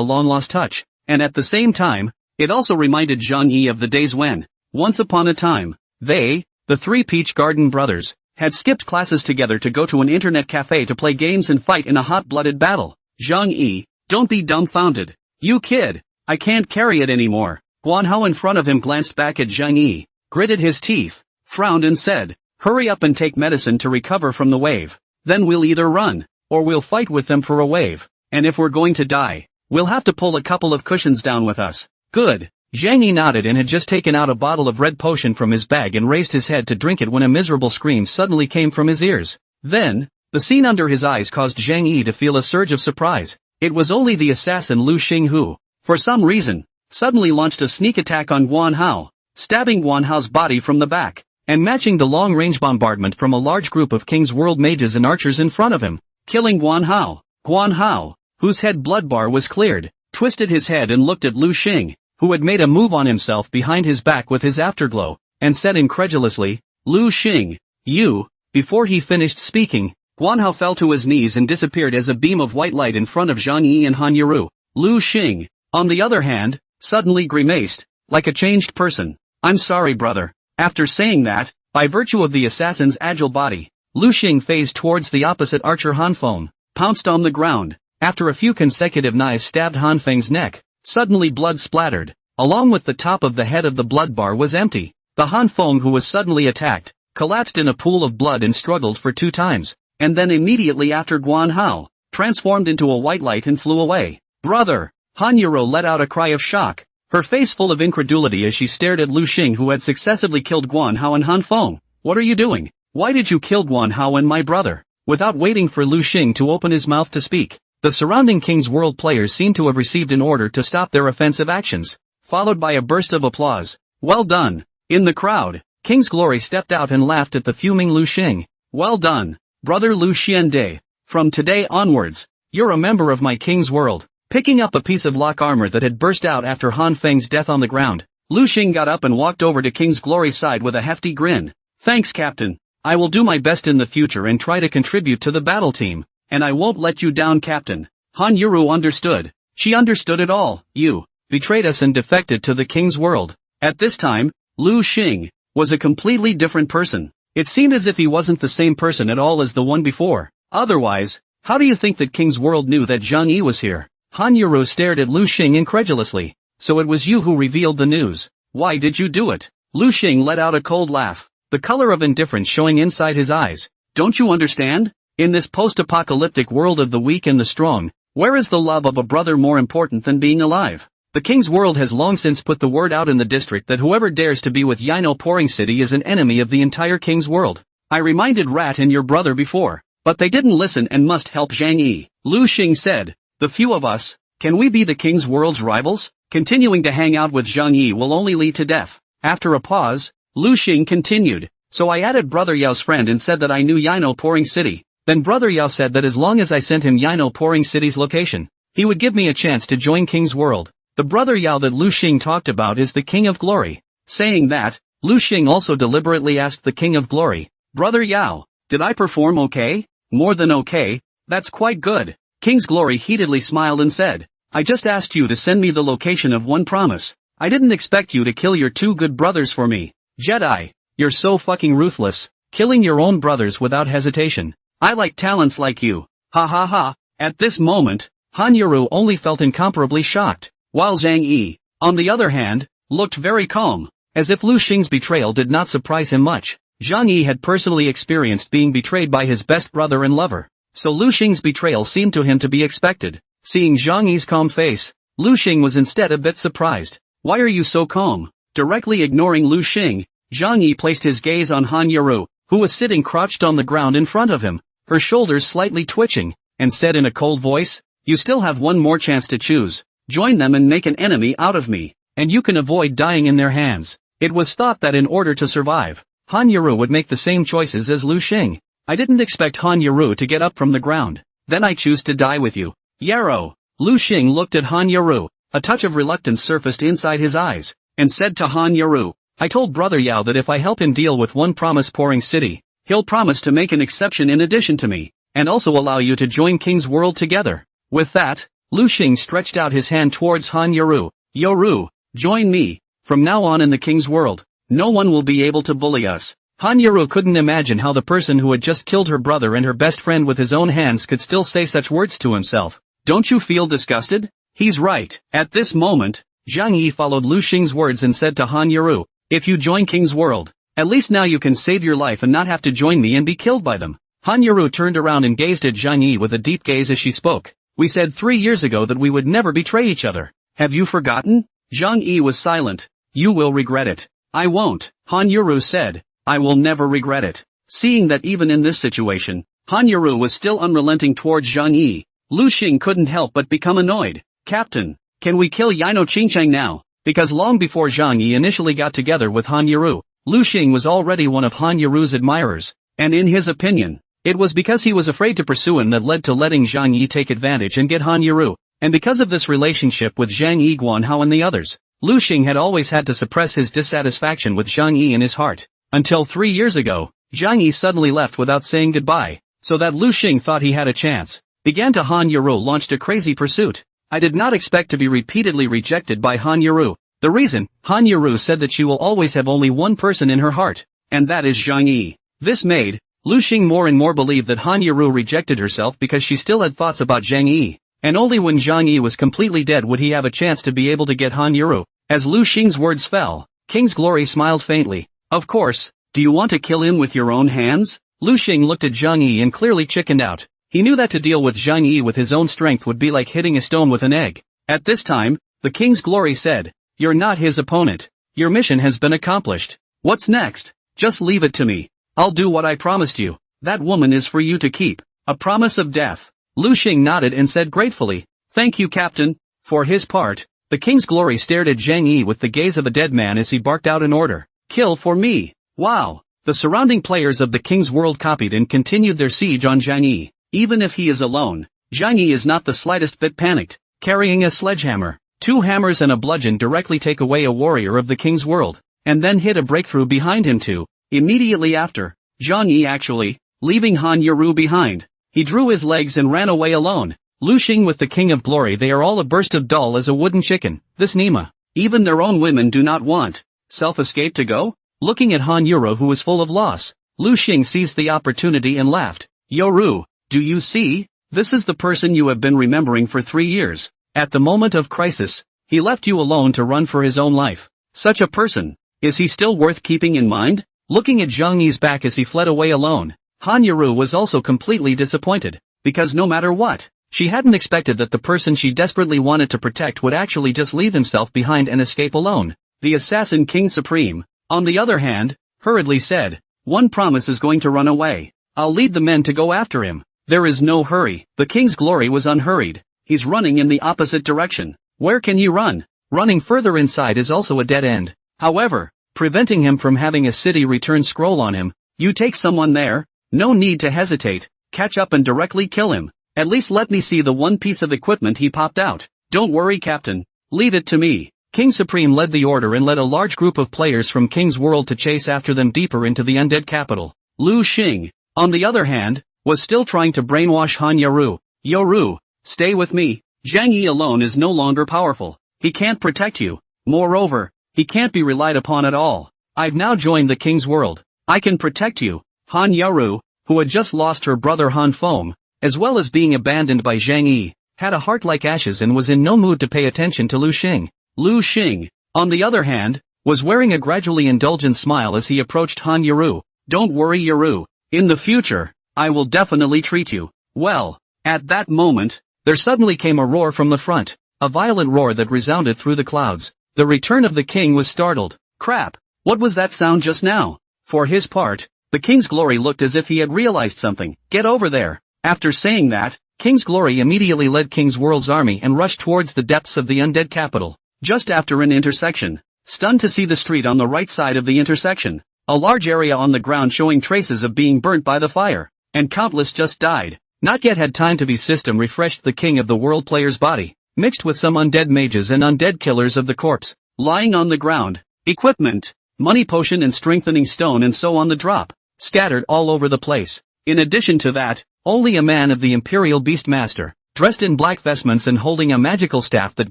long-lost touch, and at the same time, it also reminded Zhang Yi of the days when, once upon a time, they, the 3 Peach Garden brothers, had skipped classes together to go to an internet cafe to play games and fight in a hot-blooded battle. Zhang Yi, don't be dumbfounded. You kid, I can't carry it anymore. Guan Hao in front of him glanced back at Zhang Yi, gritted his teeth, frowned and said, "Hurry up and take medicine to recover from the wave. Then we'll either run, or we'll fight with them for a wave, and if we're going to die, we'll have to pull a couple of cushions down with us." Good. Zhang Yi nodded and had just taken out a bottle of red potion from his bag and raised his head to drink it when a miserable scream suddenly came from his ears. Then, the scene under his eyes caused Zhang Yi to feel a surge of surprise. It was only the assassin Lu Xing who, for some reason, suddenly launched a sneak attack on Guan Hao, stabbing Guan Hao's body from the back, and matching the long-range bombardment from a large group of King's World mages and archers in front of him, killing Guan Hao. Guan Hao, whose head blood bar was cleared, twisted his head and looked at Lu Xing, who had made a move on himself behind his back with his afterglow, and said incredulously, "Lu Xing, you..." Before he finished speaking, Guan Hao fell to his knees and disappeared as a beam of white light in front of Zhang Yi and Han Yuru. Lu Xing, on the other hand, suddenly grimaced, like a changed person. "I'm sorry, brother." After saying that, by virtue of the assassin's agile body, Lu Xing phased towards the opposite archer Han Feng, pounced on the ground. After a few consecutive knives stabbed Han Feng's neck, suddenly blood splattered, along with the top of the head of the blood bar was empty. The Han Feng who was suddenly attacked, collapsed in a pool of blood and struggled for 2 times, and then immediately after Guan Hao, transformed into a white light and flew away. "Brother!" Han Yuro let out a cry of shock, her face full of incredulity as she stared at Lu Xing who had successively killed Guan Hao and Han Feng. "What are you doing? Why did you kill Guan Hao and my brother?" Without waiting for Lu Xing to open his mouth to speak, the surrounding King's World players seemed to have received an order to stop their offensive actions, followed by a burst of applause. "Well done!" In the crowd, King's Glory stepped out and laughed at the fuming Lu Xing. "Well done, brother Lu Xiande. From today onwards, you're a member of my King's World." Picking up a piece of lock armor that had burst out after Han Feng's death on the ground, Lu Xing got up and walked over to King's Glory's side with a hefty grin. "Thanks, Captain. I will do my best in the future and try to contribute to the battle team, and I won't let you down, Captain." Han Yuru understood. She understood it all. "You betrayed us and defected to the King's World." At this time, Lu Xing was a completely different person. It seemed as if he wasn't the same person at all as the one before. Otherwise, how do you think that King's World knew that Zhang Yi was here? Han Yuru stared at Lu Xing incredulously. "So it was you who revealed the news. Why did you do it?" Lu Xing let out a cold laugh, the color of indifference showing inside his eyes. "Don't you understand? In this post-apocalyptic world of the weak and the strong, where is the love of a brother more important than being alive? The King's World has long since put the word out in the district that whoever dares to be with Yino Pouring City is an enemy of the entire King's World. I reminded Rat and your brother before, but they didn't listen and must help Zhang Yi." Lu Xing said, "The few of us, can we be the King's World's rivals? Continuing to hang out with Zhang Yi will only lead to death." After a pause, Lu Xing continued, "So I added Brother Yao's friend and said that I knew Yino Pouring City. Then Brother Yao said that as long as I sent him Yino Pouring City's location, he would give me a chance to join King's World. The Brother Yao that Lu Xing talked about is the King of Glory." Saying that, Lu Xing also deliberately asked the King of Glory, "Brother Yao, did I perform okay?" "More than okay. That's quite good." King's Glory heatedly smiled and said, "I just asked you to send me the location of one promise. I didn't expect you to kill your 2 good brothers for me. Jedi, you're so fucking ruthless, killing your own brothers without hesitation. I like talents like you. Ha ha ha." At this moment, Han Yuru only felt incomparably shocked, while Zhang Yi, on the other hand, looked very calm, as if Lu Xing's betrayal did not surprise him much. Zhang Yi had personally experienced being betrayed by his best brother and lover, so Lu Xing's betrayal seemed to him to be expected. Seeing Zhang Yi's calm face, Lu Xing was instead a bit surprised. "Why are you so calm?" Directly ignoring Lu Xing, Zhang Yi placed his gaze on Han Yuru, who was sitting crouched on the ground in front of him, her shoulders slightly twitching, and said in a cold voice, "You still have one more chance to choose. Join them and make an enemy out of me, and you can avoid dying in their hands." It was thought that in order to survive, Han Yuru would make the same choices as Lu Xing. "I didn't expect Han Yuru to get up from the ground. Then I choose to die with you." "Yarrow." Lu Xing looked at Han Yuru, a touch of reluctance surfaced inside his eyes, and said to Han Yuru, "I told Brother Yao that if I help him deal with one promise Pouring City, he'll promise to make an exception in addition to me, and also allow you to join King's World together." With that, Lu Xing stretched out his hand towards Han Yuru. "Yoru, join me. From now on in the King's World, no one will be able to bully us." Han Yuru couldn't imagine how the person who had just killed her brother and her best friend with his own hands could still say such words to himself. "Don't you feel disgusted?" He's right. At this moment, Zhang Yi followed Lu Xing's words and said to Han Yuru, "If you join King's World, at least now you can save your life and not have to join me and be killed by them." Han Yuru turned around and gazed at Zhang Yi with a deep gaze as she spoke. "We said 3 years ago that we would never betray each other. Have you forgotten?" Zhang Yi was silent. "You will regret it." "I won't," Han Yuru said. "I will never regret it." Seeing that even in this situation, Han Yuru was still unrelenting towards Zhang Yi, Lu Xing couldn't help but become annoyed. "Captain, can we kill Yino Qingchang now?" Because long before Zhang Yi initially got together with Han Yuru, Lu Xing was already one of Han Yaru's admirers, and in his opinion, it was because he was afraid to pursue him that led to letting Zhang Yi take advantage and get Han Yaru, and because of this relationship with Zhang Yi, Guan Hao and the others, Lu Xing had always had to suppress his dissatisfaction with Zhang Yi in his heart, until 3 years ago, Zhang Yi suddenly left without saying goodbye, so that Lu Xing thought he had a chance. Began to Han Yaru launched a crazy pursuit. I did not expect to be repeatedly rejected by Han Yaru. The reason, Han Yaru said that she will always have only one person in her heart, and that is Zhang Yi. This made Lu Xing more and more believe that Han Yaru rejected herself because she still had thoughts about Zhang Yi, and only when Zhang Yi was completely dead would he have a chance to be able to get Han Yaru. As Lu Xing's words fell, King's Glory smiled faintly. Of course, do you want to kill him with your own hands? Lu Xing looked at Zhang Yi and clearly chickened out. He knew that to deal with Zhang Yi with his own strength would be like hitting a stone with an egg. At this time, the King's Glory said, "You're not his opponent. Your mission has been accomplished. What's next? Just leave it to me. I'll do what I promised you. That woman is for you to keep. A promise of death." Lu Xing nodded and said gratefully, "Thank you, Captain." For his part, the King's Glory stared at Zhang Yi with the gaze of a dead man as he barked out an order. "Kill for me." Wow! The surrounding players of the King's World copied and continued their siege on Zhang Yi. Even if he is alone, Zhang Yi is not the slightest bit panicked. Carrying a sledgehammer, 2 hammers and a bludgeon directly take away a warrior of the King's World, and then hit a breakthrough behind him too. Immediately after, Zhang Yi actually, leaving Han Yaru behind, he drew his legs and ran away alone. Lu Xing with the King of Glory, they are all a burst of dull as a wooden chicken. This Nima, even their own women do not want. Self-escape to go? Looking at Han Yaru who was full of loss, Lu Xing seized the opportunity and laughed. "Yoru, do you see? This is the person you have been remembering for 3 years. At the moment of crisis, he left you alone to run for his own life. Such a person, is he still worth keeping in mind?" Looking at Zhang Yi's back as he fled away alone, Han Yaru was also completely disappointed, because no matter what, she hadn't expected that the person she desperately wanted to protect would actually just leave himself behind and escape alone. The assassin King Supreme, on the other hand, hurriedly said, "One promise is going to run away. I'll lead the men to go after him. There is no hurry." The King's Glory was unhurried. He's running in the opposite direction. Where can you run? Running further inside is also a dead end. However, preventing him from having a city return scroll on him, you take someone there, no need to hesitate, catch up and directly kill him. At least let me see the one piece of equipment he popped out. Don't worry, Captain. Leave it to me. King Supreme led the order and led a large group of players from King's World to chase after them deeper into the undead capital. Lu Xing, on the other hand, was still trying to brainwash Han Yaru. "Yoru, stay with me. Zhang Yi alone is no longer powerful. He can't protect you. Moreover, he can't be relied upon at all. I've now joined the King's World. I can protect you." Han Yaru, who had just lost her brother Han Foam, as well as being abandoned by Zhang Yi, had a heart like ashes and was in no mood to pay attention to Lu Xing. Lu Xing, on the other hand, was wearing a gradually indulgent smile as he approached Han Yaru. "Don't worry, Yaru. In the future, I will definitely treat you well." At that moment, there suddenly came a roar from the front, a violent roar that resounded through the clouds. The return of the king was startled. "Crap, what was that sound just now?" For his part, the King's Glory looked as if he had realized something. "Get over there." After saying that, King's Glory immediately led King's World's army and rushed towards the depths of the undead capital. Just after an intersection, stunned to see the street on the right side of the intersection, a large area on the ground showing traces of being burnt by the fire, and countless just died. Not yet had time to be system refreshed, the King of the World player's body, mixed with some undead mages and undead killers of the corpse, lying on the ground, equipment, money potion and strengthening stone and so on the drop, scattered all over the place. In addition to that, only a man of the Imperial Beastmaster, dressed in black vestments and holding a magical staff that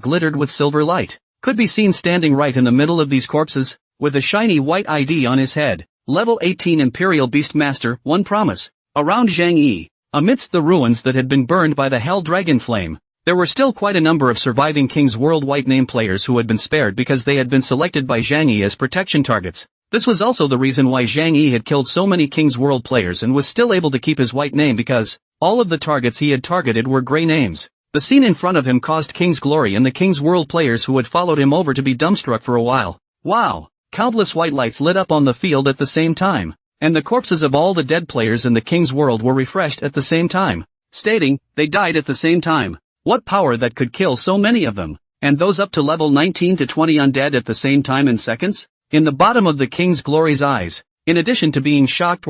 glittered with silver light, could be seen standing right in the middle of these corpses, with a shiny white ID on his head. Level 18 Imperial Beastmaster, one promise. Around Zhang Yi, amidst the ruins that had been burned by the Hell Dragon Flame, there were still quite a number of surviving King's World white name players who had been spared because they had been selected by Zhang Yi as protection targets. This was also the reason why Zhang Yi had killed so many King's World players and was still able to keep his white name, because all of the targets he had targeted were grey names. The scene in front of him caused King's Glory and the King's World players who had followed him over to be dumbstruck for a while. Wow! Countless white lights lit up on the field at the same time, and the corpses of all the dead players in the King's World were refreshed at the same time, stating they died at the same time. What power that could kill so many of them, and those up to level 19 to 20 undead at the same time in seconds? In the bottom of the King's Glory's eyes, in addition to being shocked,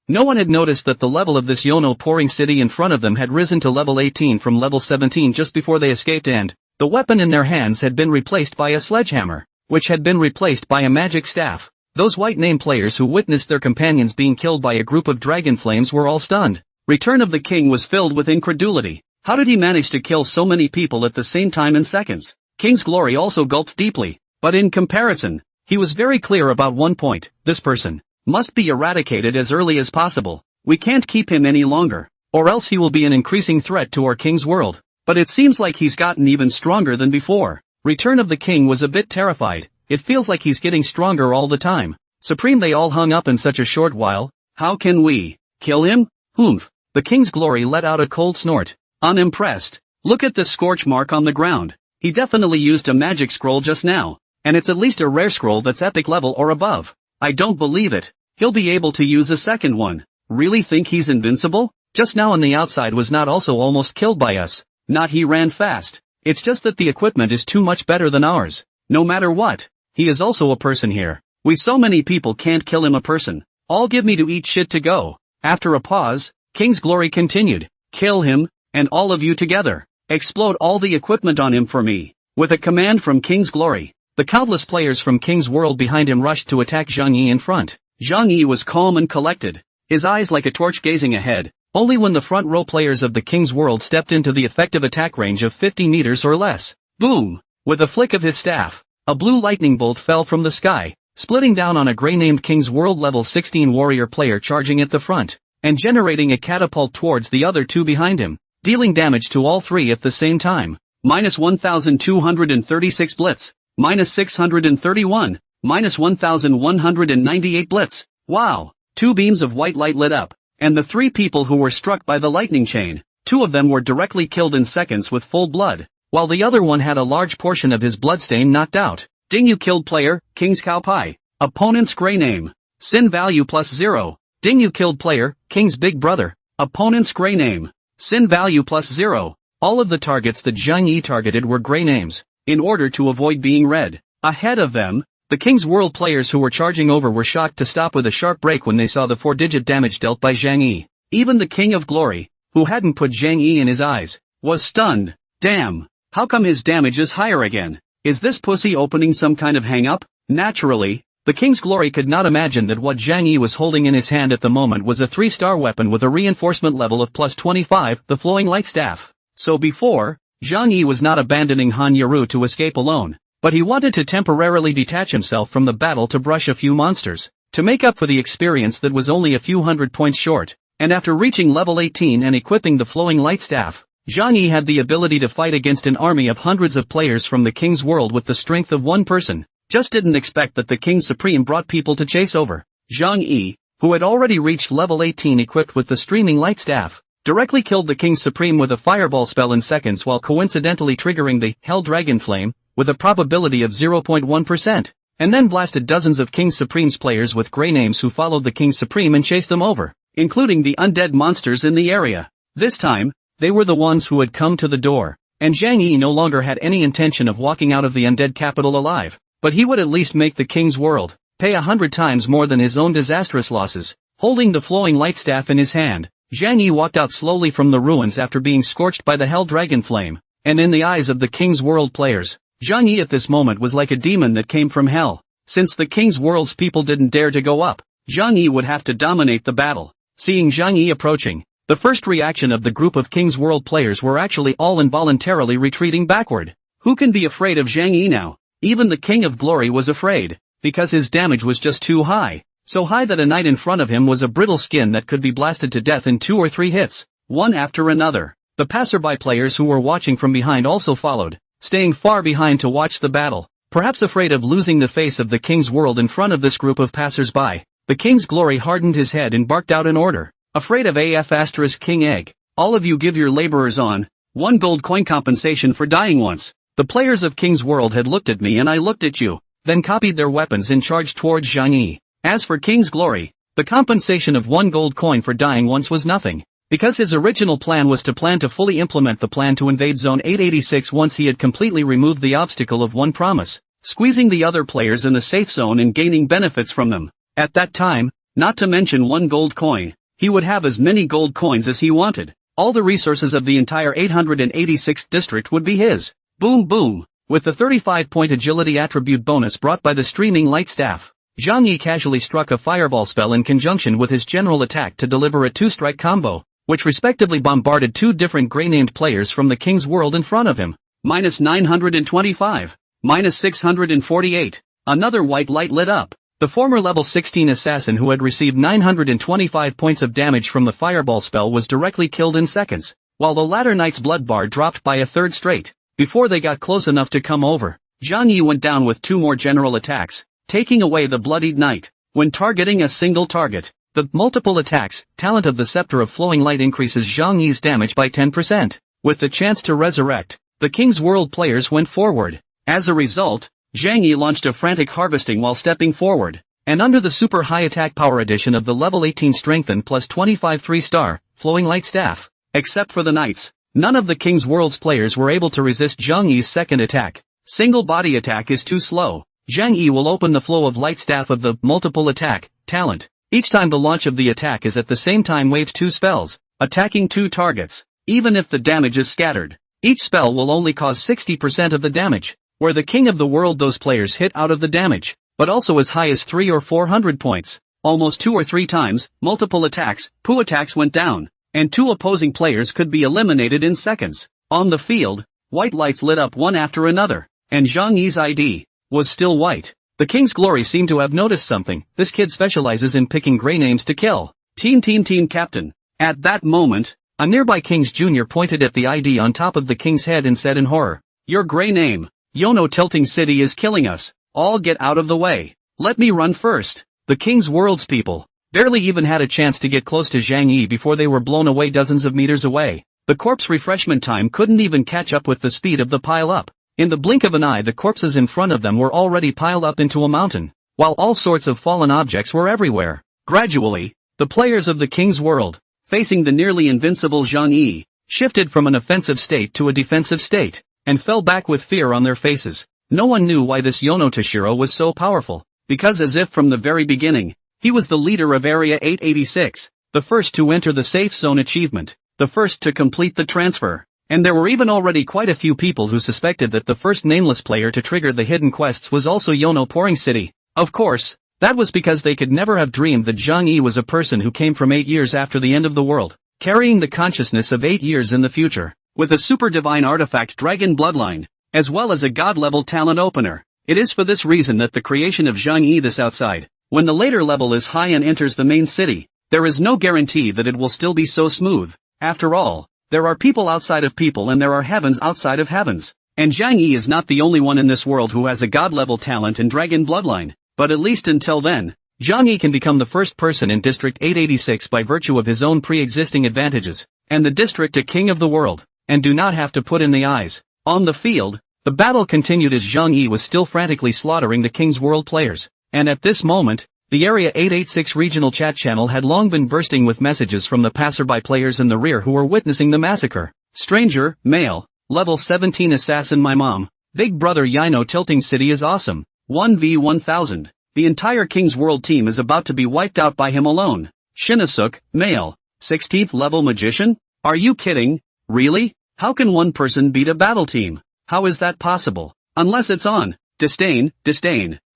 no one had noticed that the level of this Yono-pouring city in front of them had risen to level 18 from level 17 just before they escaped, and the weapon in their hands had been replaced by a sledgehammer, which had been replaced by a magic staff. Those white name players who witnessed their companions being killed by a group of dragon flames were all stunned. Return of the King was filled with incredulity. How did he manage to kill so many people at the same time in seconds? King's Glory also gulped deeply, but in comparison, he was very clear about one point: this person must be eradicated as early as possible. We can't keep him any longer, or else he will be an increasing threat to our king's world. But it seems like he's gotten even stronger than before. Return of the King was a bit terrified. It feels like he's getting stronger all the time. Supreme, they all hung up in such a short while. How can we kill him? Oomph. The King's Glory let out a cold snort. Unimpressed. Look at the scorch mark on the ground. He definitely used a magic scroll just now. And it's at least a rare scroll that's epic level or above. I don't believe it. He'll be able to use a second one. Really think he's invincible? Just now on the outside was not also almost killed by us. Not he ran fast. It's just that the equipment is too much better than ours. No matter what, he is also a person here. We so many people can't kill him a person. All give me to eat shit to go. After a pause, King's Glory continued. Kill him, and all of you together. Explode all the equipment on him for me. With a command from King's Glory, the countless players from King's World behind him rushed to attack Zhang Yi in front. Zhang Yi was calm and collected, his eyes like a torch gazing ahead. Only when the front row players of the King's World stepped into the effective attack range of 50 meters or less. Boom! With a flick of his staff, a blue lightning bolt fell from the sky, splitting down on a gray-named King's World level 16 warrior player charging at the front, and generating a catapult towards the other two behind him, dealing damage to all three at the same time. Minus 1,236 blitz, minus 631, minus 1,198 blitz. Wow! Two beams of white light lit up, and the three people who were struck by the lightning chain, two of them were directly killed in seconds with full blood, while the other one had a large portion of his bloodstain knocked out. Ding, you killed player, King's Cow Pie. Opponent's gray name. Sin value plus 0. Ding, you killed player, King's Big Brother. Opponent's gray name. Sin value plus 0. All of the targets that Zhang Yi targeted were gray names, in order to avoid being red. Ahead of them, the King's World players who were charging over were shocked to stop with a sharp break when they saw the 4-digit damage dealt by Zhang Yi. Even the King of Glory, who hadn't put Zhang Yi in his eyes, was stunned. Damn, how come his damage is higher again? Is this pussy opening some kind of hang-up? Naturally, the King's Glory could not imagine that what Zhang Yi was holding in his hand at the moment was a 3-star weapon with a reinforcement level of plus 25, the flowing light staff. So before, Zhang Yi was not abandoning Han Yaru to escape alone, but he wanted to temporarily detach himself from the battle to brush a few monsters, to make up for the experience that was only a few hundred points short, and after reaching level 18 and equipping the flowing light staff, Zhang Yi had the ability to fight against an army of hundreds of players from the King's World with the strength of one person. Just didn't expect that the King Supreme brought people to chase over. Zhang Yi, who had already reached level 18 equipped with the streaming light staff, directly killed the King Supreme with a fireball spell in seconds while coincidentally triggering the Hell Dragon Flame, with a probability of 0.1%, and then blasted dozens of King Supreme's players with gray names who followed the King Supreme and chased them over, including the undead monsters in the area. This time, they were the ones who had come to the door, and Zhang Yi no longer had any intention of walking out of the undead capital alive, but he would at least make the King's World pay 100 times more than his own disastrous losses. Holding the flowing light staff in his hand, Zhang Yi walked out slowly from the ruins after being scorched by the Hell Dragon Flame, and in the eyes of the King's World players, Zhang Yi at this moment was like a demon that came from hell. Since the King's World's people didn't dare to go up, Zhang Yi would have to dominate the battle. Seeing Zhang Yi approaching, the first reaction of the group of King's World players were actually all involuntarily retreating backward. Who can be afraid of Zhang Yi now? Even the King of Glory was afraid, because his damage was just too high. So high that a knight in front of him was a brittle skin that could be blasted to death in 2 or 3 hits, one after another. The passerby players who were watching from behind also followed, staying far behind to watch the battle, perhaps afraid of losing the face of the King's World in front of this group of passers-by. The King's Glory hardened his head and barked out an order. Afraid of AF * King Egg. All of you give your laborers on 1 gold coin compensation for dying once. The players of King's World had looked at me and I looked at you, then copied their weapons and charged towards Zhang Yi. As for King's Glory, the compensation of 1 gold coin for dying once was nothing, because his original plan was to fully implement the plan to invade Zone 886 once he had completely removed the obstacle of one promise. squeezing the other players in the safe zone and gaining benefits from them. At that time, not to mention 1 gold coin, he would have as many gold coins as he wanted. All the resources of the entire 886th district would be his. Boom boom. With the 35-point agility attribute bonus brought by the streaming light staff, Zhang Yi casually struck a fireball spell in conjunction with his general attack to deliver a 2-strike combo, which respectively bombarded 2 different gray-named players from the King's World in front of him. -925. -648. Another white light lit up. The former level 16 assassin who had received 925 points of damage from the fireball spell was directly killed in seconds, while the latter knight's blood bar dropped by a third straight. Before they got close enough to come over, Zhang Yi went down with 2 more general attacks, taking away the bloodied knight. When targeting a single target, the multiple attacks talent of the Scepter of Flowing Light increases Zhang Yi's damage by 10%. With the chance to resurrect, the King's World players went forward. As a result, Zhang Yi launched a frantic harvesting while stepping forward, and under the super high attack power addition of the level 18 strengthen plus 25 3-star, flowing light staff. Except for the knights, none of the King's World's players were able to resist Zhang Yi's second attack. Single body attack is too slow. Zhang Yi will open the flow of light staff of the multiple attack talent. Each time the launch of the attack is at the same time waved 2 spells, attacking 2 targets. Even if the damage is scattered, each spell will only cause 60% of the damage. Where the King of the World those players hit out of the damage, but also as high as 300 or 400 points. Almost 2 or 3 times, multiple attacks, poo attacks went down, and 2 opposing players could be eliminated in seconds. On the field, white lights lit up one after another, and Zhang Yi's ID was still white. The King's Glory seemed to have noticed something. This kid specializes in picking gray names to kill. Team captain. At that moment, a nearby King's Jr. pointed at the ID on top of the King's head and said in horror, "Your gray name. Yono Tilting City is killing us. All get out of the way. Let me run first." The King's World's people barely even had a chance to get close to Zhang Yi before they were blown away dozens of meters away. The corpse refreshment time couldn't even catch up with the speed of the pile-up. In the blink of an eye the corpses in front of them were already piled up into a mountain, while all sorts of fallen objects were everywhere. Gradually, the players of the King's World, facing the nearly invincible Zhang Yi, shifted from an offensive state to a defensive state, and fell back with fear on their faces. No one knew why this Yono Toshiro was so powerful, because as if from the very beginning, he was the leader of Area 886, the first to enter the safe zone achievement, the first to complete the transfer, and there were even already quite a few people who suspected that the first nameless player to trigger the hidden quests was also Yono Pouring City. Of course, that was because they could never have dreamed that Zhang Yi was a person who came from 8 years after the end of the world, carrying the consciousness of 8 years in the future, with a super divine artifact dragon bloodline, as well as a god-level talent opener. It is for this reason that the creation of Zhang Yi this outside, when the later level is high and enters the main city, there is no guarantee that it will still be so smooth. After all, there are people outside of people and there are heavens outside of heavens. And Zhang Yi is not the only one in this world who has a god-level talent and dragon bloodline, but at least until then, Zhang Yi can become the first person in District 886 by virtue of his own pre-existing advantages, and the district a king of the world, and do not have to put in the eyes. On the field, the battle continued as Zhang Yi was still frantically slaughtering the King's World players, and at this moment, the Area 886 regional chat channel had long been bursting with messages from the passerby players in the rear who were witnessing the massacre. Stranger, male, level 17 assassin my mom, big brother Yono Tilting City is awesome, 1v1000, the entire King's World team is about to be wiped out by him alone. Shinasuk, male, 16th level magician? Are you kidding? Really? How can one person beat a battle team? How is that possible? Unless it's on. Disdain.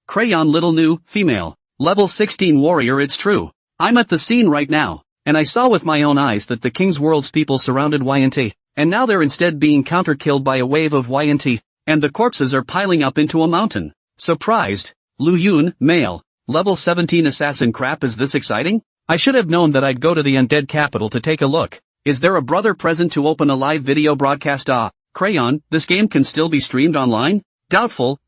Crayon little new, female, level 16 warrior. It's true. I'm at the scene right now, and I saw with my own eyes that the King's World's people surrounded YNT, and now they're instead being counter-killed by a wave of YNT, and the corpses are piling up into a mountain. Surprised. Lu Yun, male, level 17 assassin. Crap, is this exciting? I should have known that I'd go to the undead capital to take a look. Is there a brother present to open a live video broadcast? Crayon, this game can still be streamed online? Doubtful.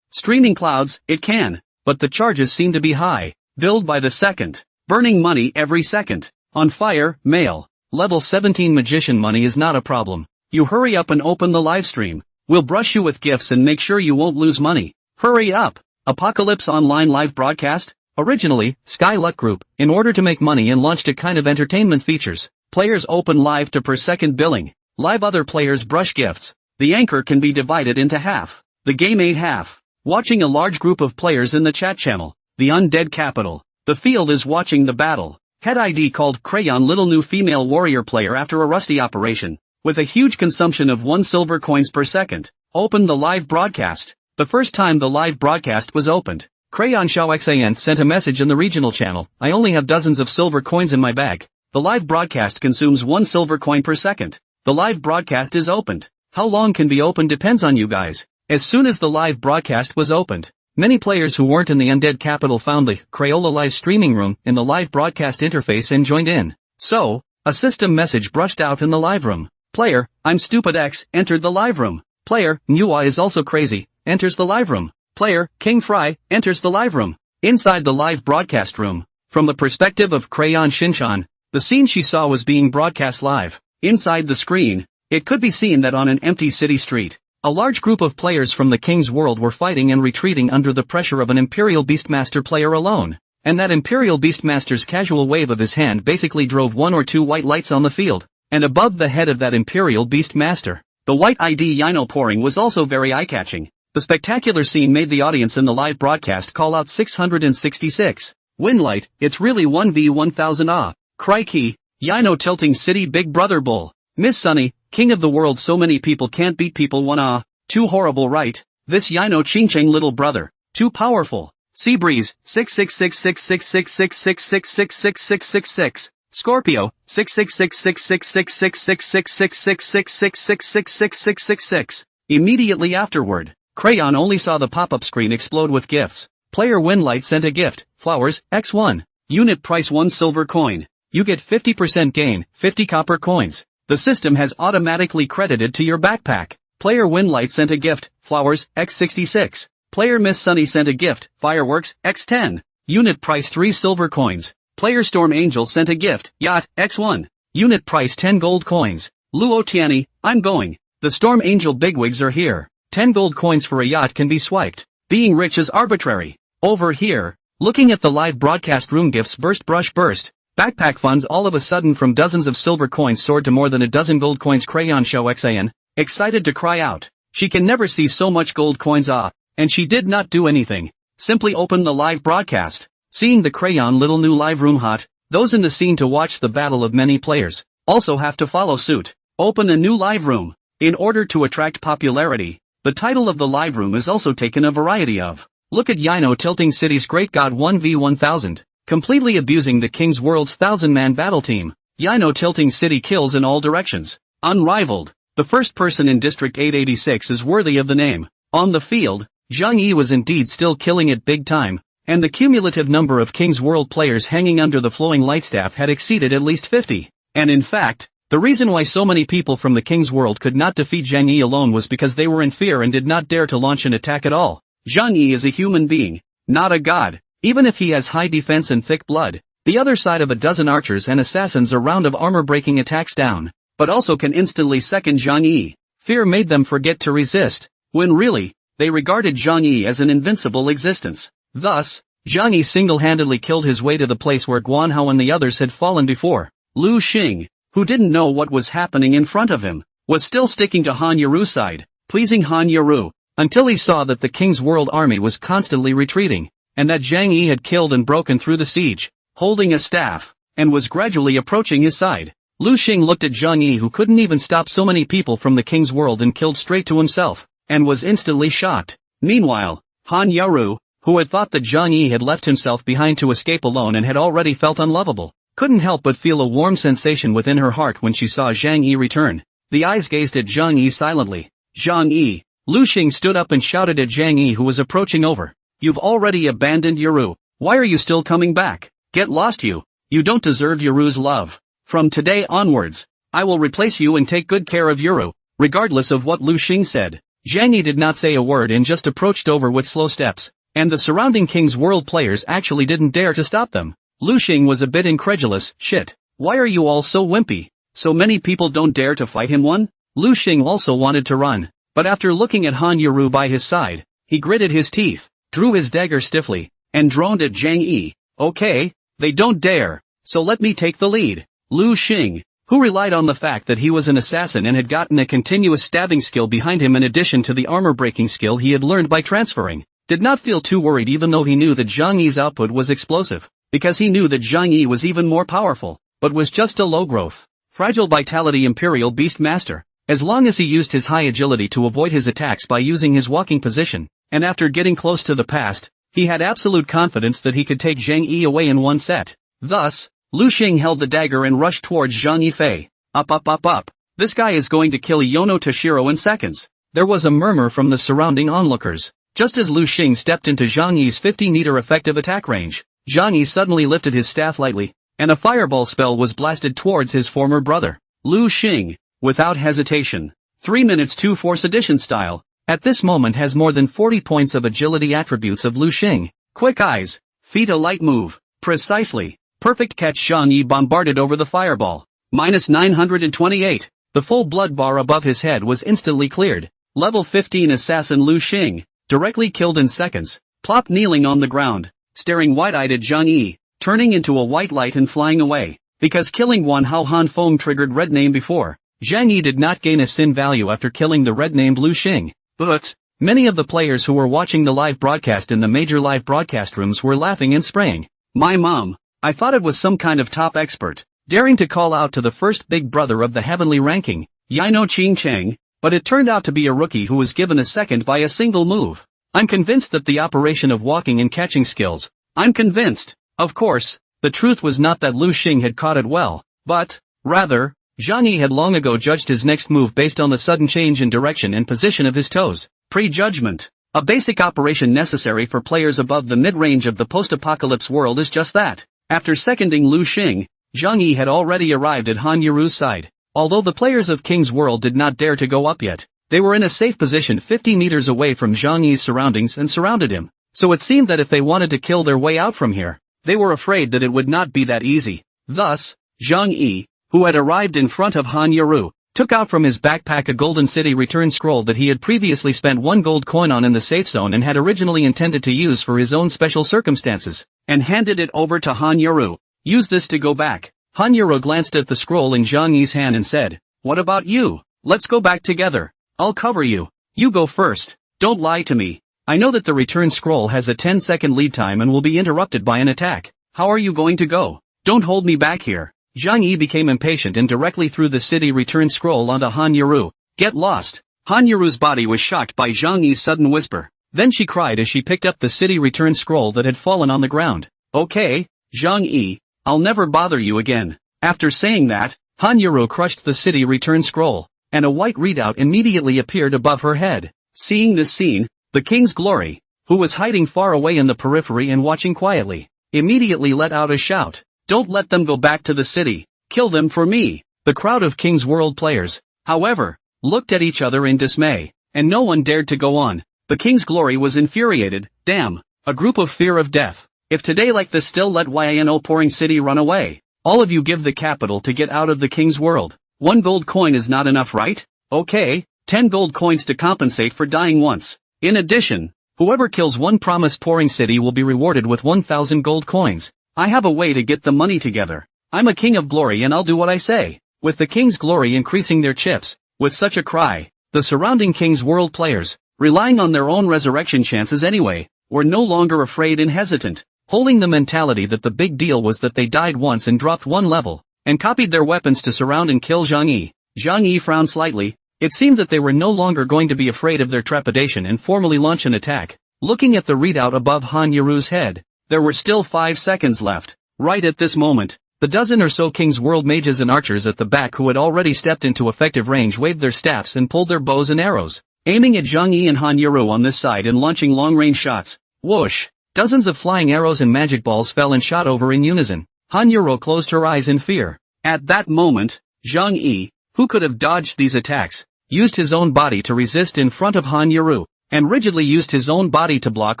Streaming clouds, it can, but the charges seem to be high. Billed by the second. Burning money every second. On fire, male, level 17 magician. Money is not a problem. You hurry up and open the live stream. We'll brush you with gifts and make sure you won't lose money. Hurry up. Apocalypse Online live broadcast? Originally, Skyluck Group, in order to make money and launched a kind of entertainment features. Players open live to per second billing. Live other players brush gifts. The anchor can be divided into half. The game ate half. Watching a large group of players in the chat channel. The undead capital. The field is watching the battle. Head ID called Crayon, little new female warrior player after a rusty operation. With a huge consumption of 1 silver coins per second. Open the live broadcast. The first time the live broadcast was opened, Crayon Xiaoxan sent a message in the regional channel. I only have dozens of silver coins in my bag. The live broadcast consumes 1 silver coin per second. The live broadcast is opened. How long can be opened depends on you guys. As soon as the live broadcast was opened, many players who weren't in the undead capital found the Crayola live streaming room in the live broadcast interface and joined in. So, a system message brushed out in the live room. Player, I'm stupid X, entered the live room. Player, Manhwa is also crazy, enters the live room. Player, King Fry, enters the live room. Inside the live broadcast room, from the perspective of Crayon Shinchan, the scene she saw was being broadcast live. Inside the screen, it could be seen that on an empty city street, a large group of players from the King's World were fighting and retreating under the pressure of an Imperial Beastmaster player alone. And that Imperial Beastmaster's casual wave of his hand basically drove 1 or 2 white lights on the field. And above the head of that Imperial Beastmaster, the white ID Yino pouring was also very eye-catching. The spectacular scene made the audience in the live broadcast call out 666. Winlight, it's really 1v1000 ah. Crikey, Yino tilting city big brother bull. Miss Sunny, king of the world, so many people can't beat people 1 ah. Too horrible, right? This Yino ching little brother. Too powerful. Sea breeze, 666666666666666. Scorpio, 6666666666666666666. Immediately afterward, Crayon only saw the pop-up screen explode with gifts. Player Winlight sent a gift, flowers, X1. Unit price 1 silver coin. You get 50% gain, 50 copper coins. The system has automatically credited to your backpack. Player Winlight sent a gift, flowers, X66. Player Miss Sunny sent a gift, fireworks, X10. Unit price 3 silver coins. Player Storm Angel sent a gift, yacht, X1. Unit price 10 gold coins. Luo Tiani, I'm going. The Storm Angel bigwigs are here. 10 gold coins for a yacht can be swiped. Being rich is arbitrary. Over here, looking at the live broadcast room, gifts burst, brush burst. Backpack funds all of a sudden from dozens of silver coins soared to more than a dozen gold coins. Crayon Xiaoxan, excited to cry out. She can never see so much gold coins and she did not do anything. Simply open the live broadcast. Seeing the Crayon little new live room hot, those in the scene to watch the battle of many players also have to follow suit. Open a new live room. In order to attract popularity, the title of the live room is also taken a variety of. Look at Yino tilting city's great god 1v1000, completely abusing the King's World's 1000-man battle team. Yino tilting city kills in all directions. Unrivaled. The first person in District 886 is worthy of the name. On the field, Zhang Yi was indeed still killing it big time, and the cumulative number of King's World players hanging under the flowing lightstaff had exceeded at least 50. And in fact, the reason why so many people from the King's World could not defeat Zhang Yi alone was because they were in fear and did not dare to launch an attack at all. Zhang Yi is a human being, not a god. Even if he has high defense and thick blood, the other side of a dozen archers and assassins a round of armor-breaking attacks down, but also can instantly second Zhang Yi. Fear made them forget to resist, when really, they regarded Zhang Yi as an invincible existence. Thus, Zhang Yi single-handedly killed his way to the place where Guan Hao and the others had fallen before. Lu Xing, who didn't know what was happening in front of him, was still sticking to Han Yaru's side, pleasing Han Yaru, until he saw that the King's World army was constantly retreating, and that Zhang Yi had killed and broken through the siege, holding a staff, and was gradually approaching his side. Lu Xing looked at Zhang Yi, who couldn't even stop so many people from the King's World, and killed straight to himself, and was instantly shocked. Meanwhile, Han Yaru, who had thought that Zhang Yi had left himself behind to escape alone and had already felt unlovable, couldn't help but feel a warm sensation within her heart when she saw Zhang Yi return. The eyes gazed at Zhang Yi silently. Zhang Yi. Lu Xing stood up and shouted at Zhang Yi, who was approaching over. You've already abandoned Yaru. Why are you still coming back? Get lost, you. You don't deserve Yaru's love. From today onwards, I will replace you and take good care of Yaru. Regardless of what Lu Xing said, Zhang Yi did not say a word and just approached over with slow steps, and the surrounding King's World players actually didn't dare to stop them. Lu Xing was a bit incredulous. Shit. Why are you all so wimpy? So many people don't dare to fight him one? Lu Xing also wanted to run, but after looking at Han Yaru by his side, he gritted his teeth, drew his dagger stiffly, and droned at Zhang Yi. Okay, they don't dare, so let me take the lead. Lu Xing, who relied on the fact that he was an assassin and had gotten a continuous stabbing skill behind him in addition to the armor-breaking skill he had learned by transferring, did not feel too worried even though he knew that Zhang Yi's output was explosive, because he knew that Zhang Yi was even more powerful, but was just a low-growth, fragile vitality Imperial Beast Master. As long as he used his high agility to avoid his attacks by using his walking position, and after getting close to the past, he had absolute confidence that he could take Zhang Yi away in one set. Thus, Lu Xing held the dagger and rushed towards Zhang Yifei. Up. This guy is going to kill Yono Toshiro in seconds. There was a murmur from the surrounding onlookers. Just as Lu Xing stepped into Zhang Yi's 50-meter effective attack range, Zhang Yi suddenly lifted his staff lightly, and a fireball spell was blasted towards his former brother. Lu Xing, without hesitation, 3 minutes 2 Force Edition style, at this moment has more than 40 points of agility attributes of Lu Xing. Quick eyes, feet a light move, precisely, perfect catch. Zhang Yi bombarded over the fireball. Minus 928, the full blood bar above his head was instantly cleared. Level 15 assassin Lu Xing, directly killed in seconds, plop kneeling on the ground, staring wide-eyed at Zhang Yi, turning into a white light and flying away. Because killing Wan Hao Han Feng triggered red name before, Zhang Yi did not gain a sin value after killing the red-named Lu Xing. But many of the players who were watching the live broadcast in the major live broadcast rooms were laughing and spraying. My mom, I thought it was some kind of top expert, daring to call out to the first big brother of the heavenly ranking, Yaino Qing Cheng, but it turned out to be a rookie who was given a second by a single move. I'm convinced that the operation of walking and catching skills. I'm convinced. Of course, the truth was not that Lu Xing had caught it well, but, rather, Zhang Yi had long ago judged his next move based on the sudden change in direction and position of his toes. Prejudgment. A basic operation necessary for players above the mid-range of the post-apocalypse world is just that. After seconding Lu Xing, Zhang Yi had already arrived at Han Yuru's side. Although the players of King's World did not dare to go up yet, they were in a safe position 50 meters away from Zhang Yi's surroundings and surrounded him. So it seemed that if they wanted to kill their way out from here, they were afraid that it would not be that easy. Thus, Zhang Yi, who had arrived in front of Han Yuru, took out from his backpack a Golden City return scroll that he had previously spent 1 gold coin on in the safe zone and had originally intended to use for his own special circumstances, and handed it over to Han Yuru. Use this to go back. Han Yuru glanced at the scroll in Zhang Yi's hand and said, what about you? Let's go back together. I'll cover you. You go first. Don't lie to me. I know that the return scroll has a 10-second lead time and will be interrupted by an attack. How are you going to go? Don't hold me back here. Zhang Yi became impatient and directly threw the city return scroll onto Han Yuru. Get lost. Han Yuru's body was shocked by Zhang Yi's sudden whisper. Then she cried as she picked up the city return scroll that had fallen on the ground. Okay, Zhang Yi, I'll never bother you again. After saying that, Han Yuru crushed the city return scroll, and a white readout immediately appeared above her head. Seeing this scene, the King's Glory, who was hiding far away in the periphery and watching quietly, immediately let out a shout. Don't let them go back to the city. Kill them for me. The crowd of King's World players, however, looked at each other in dismay, and no one dared to go on. The King's Glory was infuriated. Damn, a group of fear of death. If today like this still let YNO pouring city run away, all of you give the capital to get out of the King's World. 1 gold coin is not enough, right? Okay, 10 gold coins to compensate for dying once. In addition, whoever kills 1 promised pouring city will be rewarded with 1,000 gold coins. I have a way to get the money together. I'm a king of glory and I'll do what I say. With the King's Glory increasing their chips, with such a cry, the surrounding King's World players, relying on their own resurrection chances anyway, were no longer afraid and hesitant, holding the mentality that the big deal was that they died once and dropped 1 level, and copied their weapons to surround and kill Zhang Yi. Zhang Yi frowned slightly. It seemed that they were no longer going to be afraid of their trepidation and formally launch an attack. Looking at the readout above Han Yuru's head, there were still 5 seconds left. Right at this moment, the dozen or so King's World mages and archers at the back who had already stepped into effective range waved their staffs and pulled their bows and arrows, aiming at Zhang Yi and Han Yuru on this side and launching long-range shots. Whoosh! Dozens of flying arrows and magic balls fell and shot over in unison. Han Yuru closed her eyes in fear. At that moment, Zhang Yi, who could have dodged these attacks, used his own body to resist in front of Han Yuru, and rigidly used his own body to block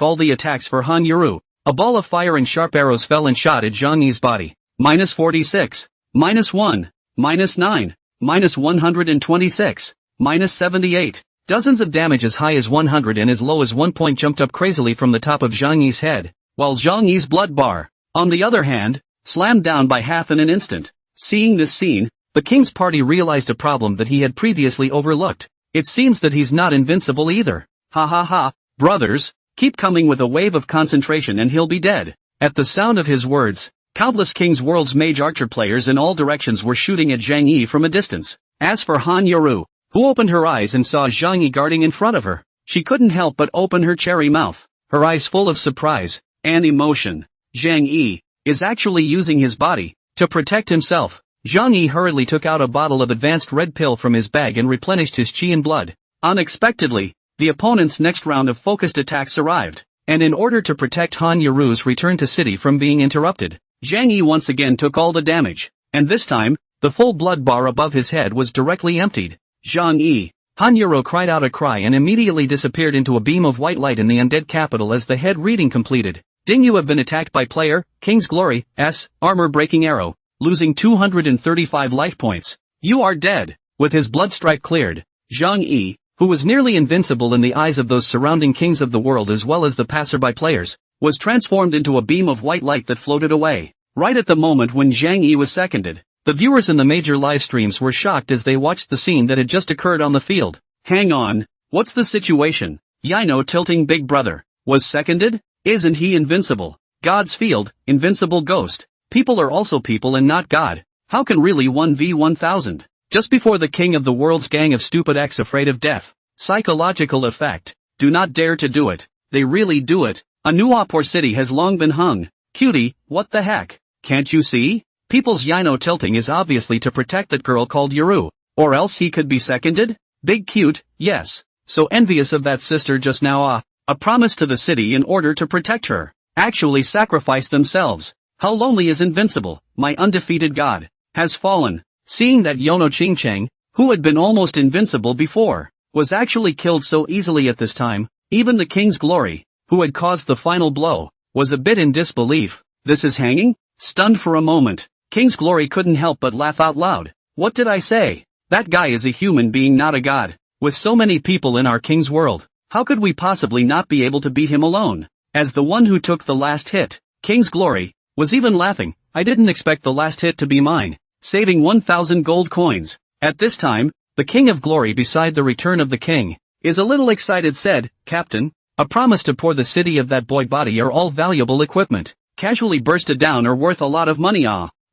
all the attacks for Han Yuru. A ball of fire and sharp arrows fell and shot at Zhang Yi's body. Minus 46. Minus 1. Minus 9. Minus 126. Minus 78. Dozens of damage as high as 100 and as low as 1 point jumped up crazily from the top of Zhang Yi's head, while Zhang Yi's blood bar, on the other hand, slammed down by half in an instant. Seeing this scene, the king's party realized a problem that he had previously overlooked. It seems that he's not invincible either. Ha ha ha, brothers, Keep coming with a wave of concentration and he'll be dead. At the sound of his words, countless King's World's mage archer players in all directions were shooting at Zhang Yi from a distance. As for Han Yoru, who opened her eyes and saw Zhang Yi guarding in front of her, she couldn't help but open her cherry mouth, her eyes full of surprise and emotion. Zhang Yi is actually using his body to protect himself. Zhang Yi hurriedly took out a bottle of advanced red pill from his bag and replenished his chi and blood. Unexpectedly, the opponent's next round of focused attacks arrived, and in order to protect Han Yoru's return to city from being interrupted, Zhang Yi once again took all the damage, and this time, the full blood bar above his head was directly emptied. Zhang Yi. Han Yoru cried out a cry and immediately disappeared into a beam of white light in the undead capital as the head reading completed. Ding, you have been attacked by player, King's Glory, S, armor-breaking arrow, losing 235 life points. You are dead. With his blood stripe cleared, Zhang Yi, who was nearly invincible in the eyes of those surrounding kings of the world as well as the passerby players, was transformed into a beam of white light that floated away. Right at the moment when Zhang Yi was seconded, the viewers in the major live streams were shocked as they watched the scene that had just occurred on the field. Hang on, what's the situation? Yino tilting big brother was seconded? Isn't he invincible? God's field, invincible ghost. People are also people and not God. How can really 1v1000? Just before the king of the world's gang of stupid X afraid of death. Psychological effect. Do not dare to do it. They really do it. A Nuapor city has long been hung. Cutie, what the heck? Can't you see? People's Yino tilting is obviously to protect that girl called Yoru. Or else he could be seconded? Big cute, yes. So envious of that sister just now. A promise to the city in order to protect her. Actually sacrifice themselves. How lonely is invincible, my undefeated god, has fallen. Seeing that Yono Qingcheng, who had been almost invincible before, was actually killed so easily at this time, even the King's Glory, who had caused the final blow, was a bit in disbelief. This is hanging? Stunned for a moment, King's Glory couldn't help but laugh out loud. What did I say? That guy is a human being, not a god. With so many people in our King's world, how could we possibly not be able to beat him alone? As the one who took the last hit, King's Glory was even laughing. I didn't expect the last hit to be mine. Saving 1,000 gold coins. At this time, the King of Glory beside the return of the king, is a little excited said, Captain, a promise to pour the city of that boy body are all valuable equipment. Casually bursted down or worth a lot of money.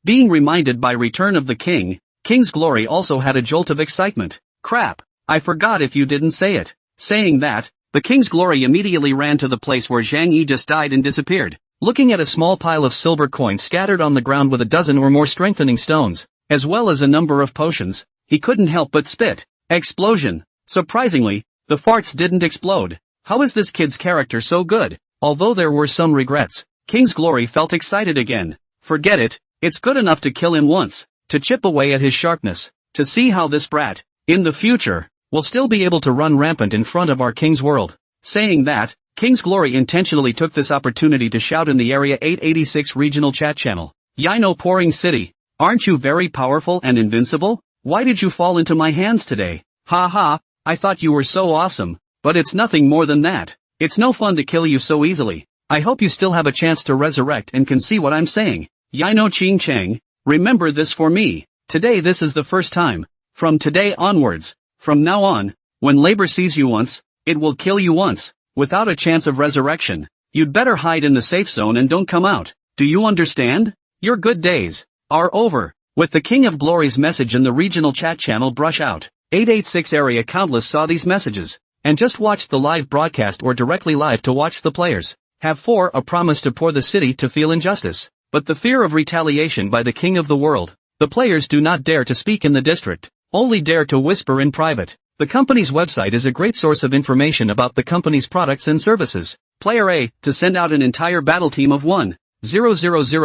Being reminded by return of the king, King's Glory also had a jolt of excitement. Crap, I forgot if you didn't say it. Saying that, the King's Glory immediately ran to the place where Zhang Yi just died and disappeared. Looking at a small pile of silver coins scattered on the ground with a dozen or more strengthening stones, as well as a number of potions, he couldn't help but spit. Explosion. Surprisingly, the farts didn't explode. How is this kid's character so good? Although there were some regrets, King's Glory felt excited again. Forget it, it's good enough to kill him once, to chip away at his sharpness, to see how this brat, in the future, will still be able to run rampant in front of our King's world. Saying that, King's Glory intentionally took this opportunity to shout in the Area 886 regional chat channel. Yino Pouring City, aren't you very powerful and invincible? Why did you fall into my hands today? Ha ha, I thought you were so awesome, but it's nothing more than that. It's no fun to kill you so easily. I hope you still have a chance to resurrect and can see what I'm saying. Yino Qingcheng, remember this for me. Today this is the first time. From today onwards, from now on, when labor sees you once, it will kill you once. Without a chance of resurrection, you'd better hide in the safe zone and don't come out. Do you understand? Your good days are over. With the King of Glory's message in the regional chat channel brush out, 886 area countless saw these messages, and just watched the live broadcast or directly live to watch the players. Have 4 a promise to pour the city to feel injustice, but the fear of retaliation by the King of the world. The players do not dare to speak in the district, only dare to whisper in private. The company's website is a great source of information about the company's products and services. Player A, to send out an entire battle team of 1,000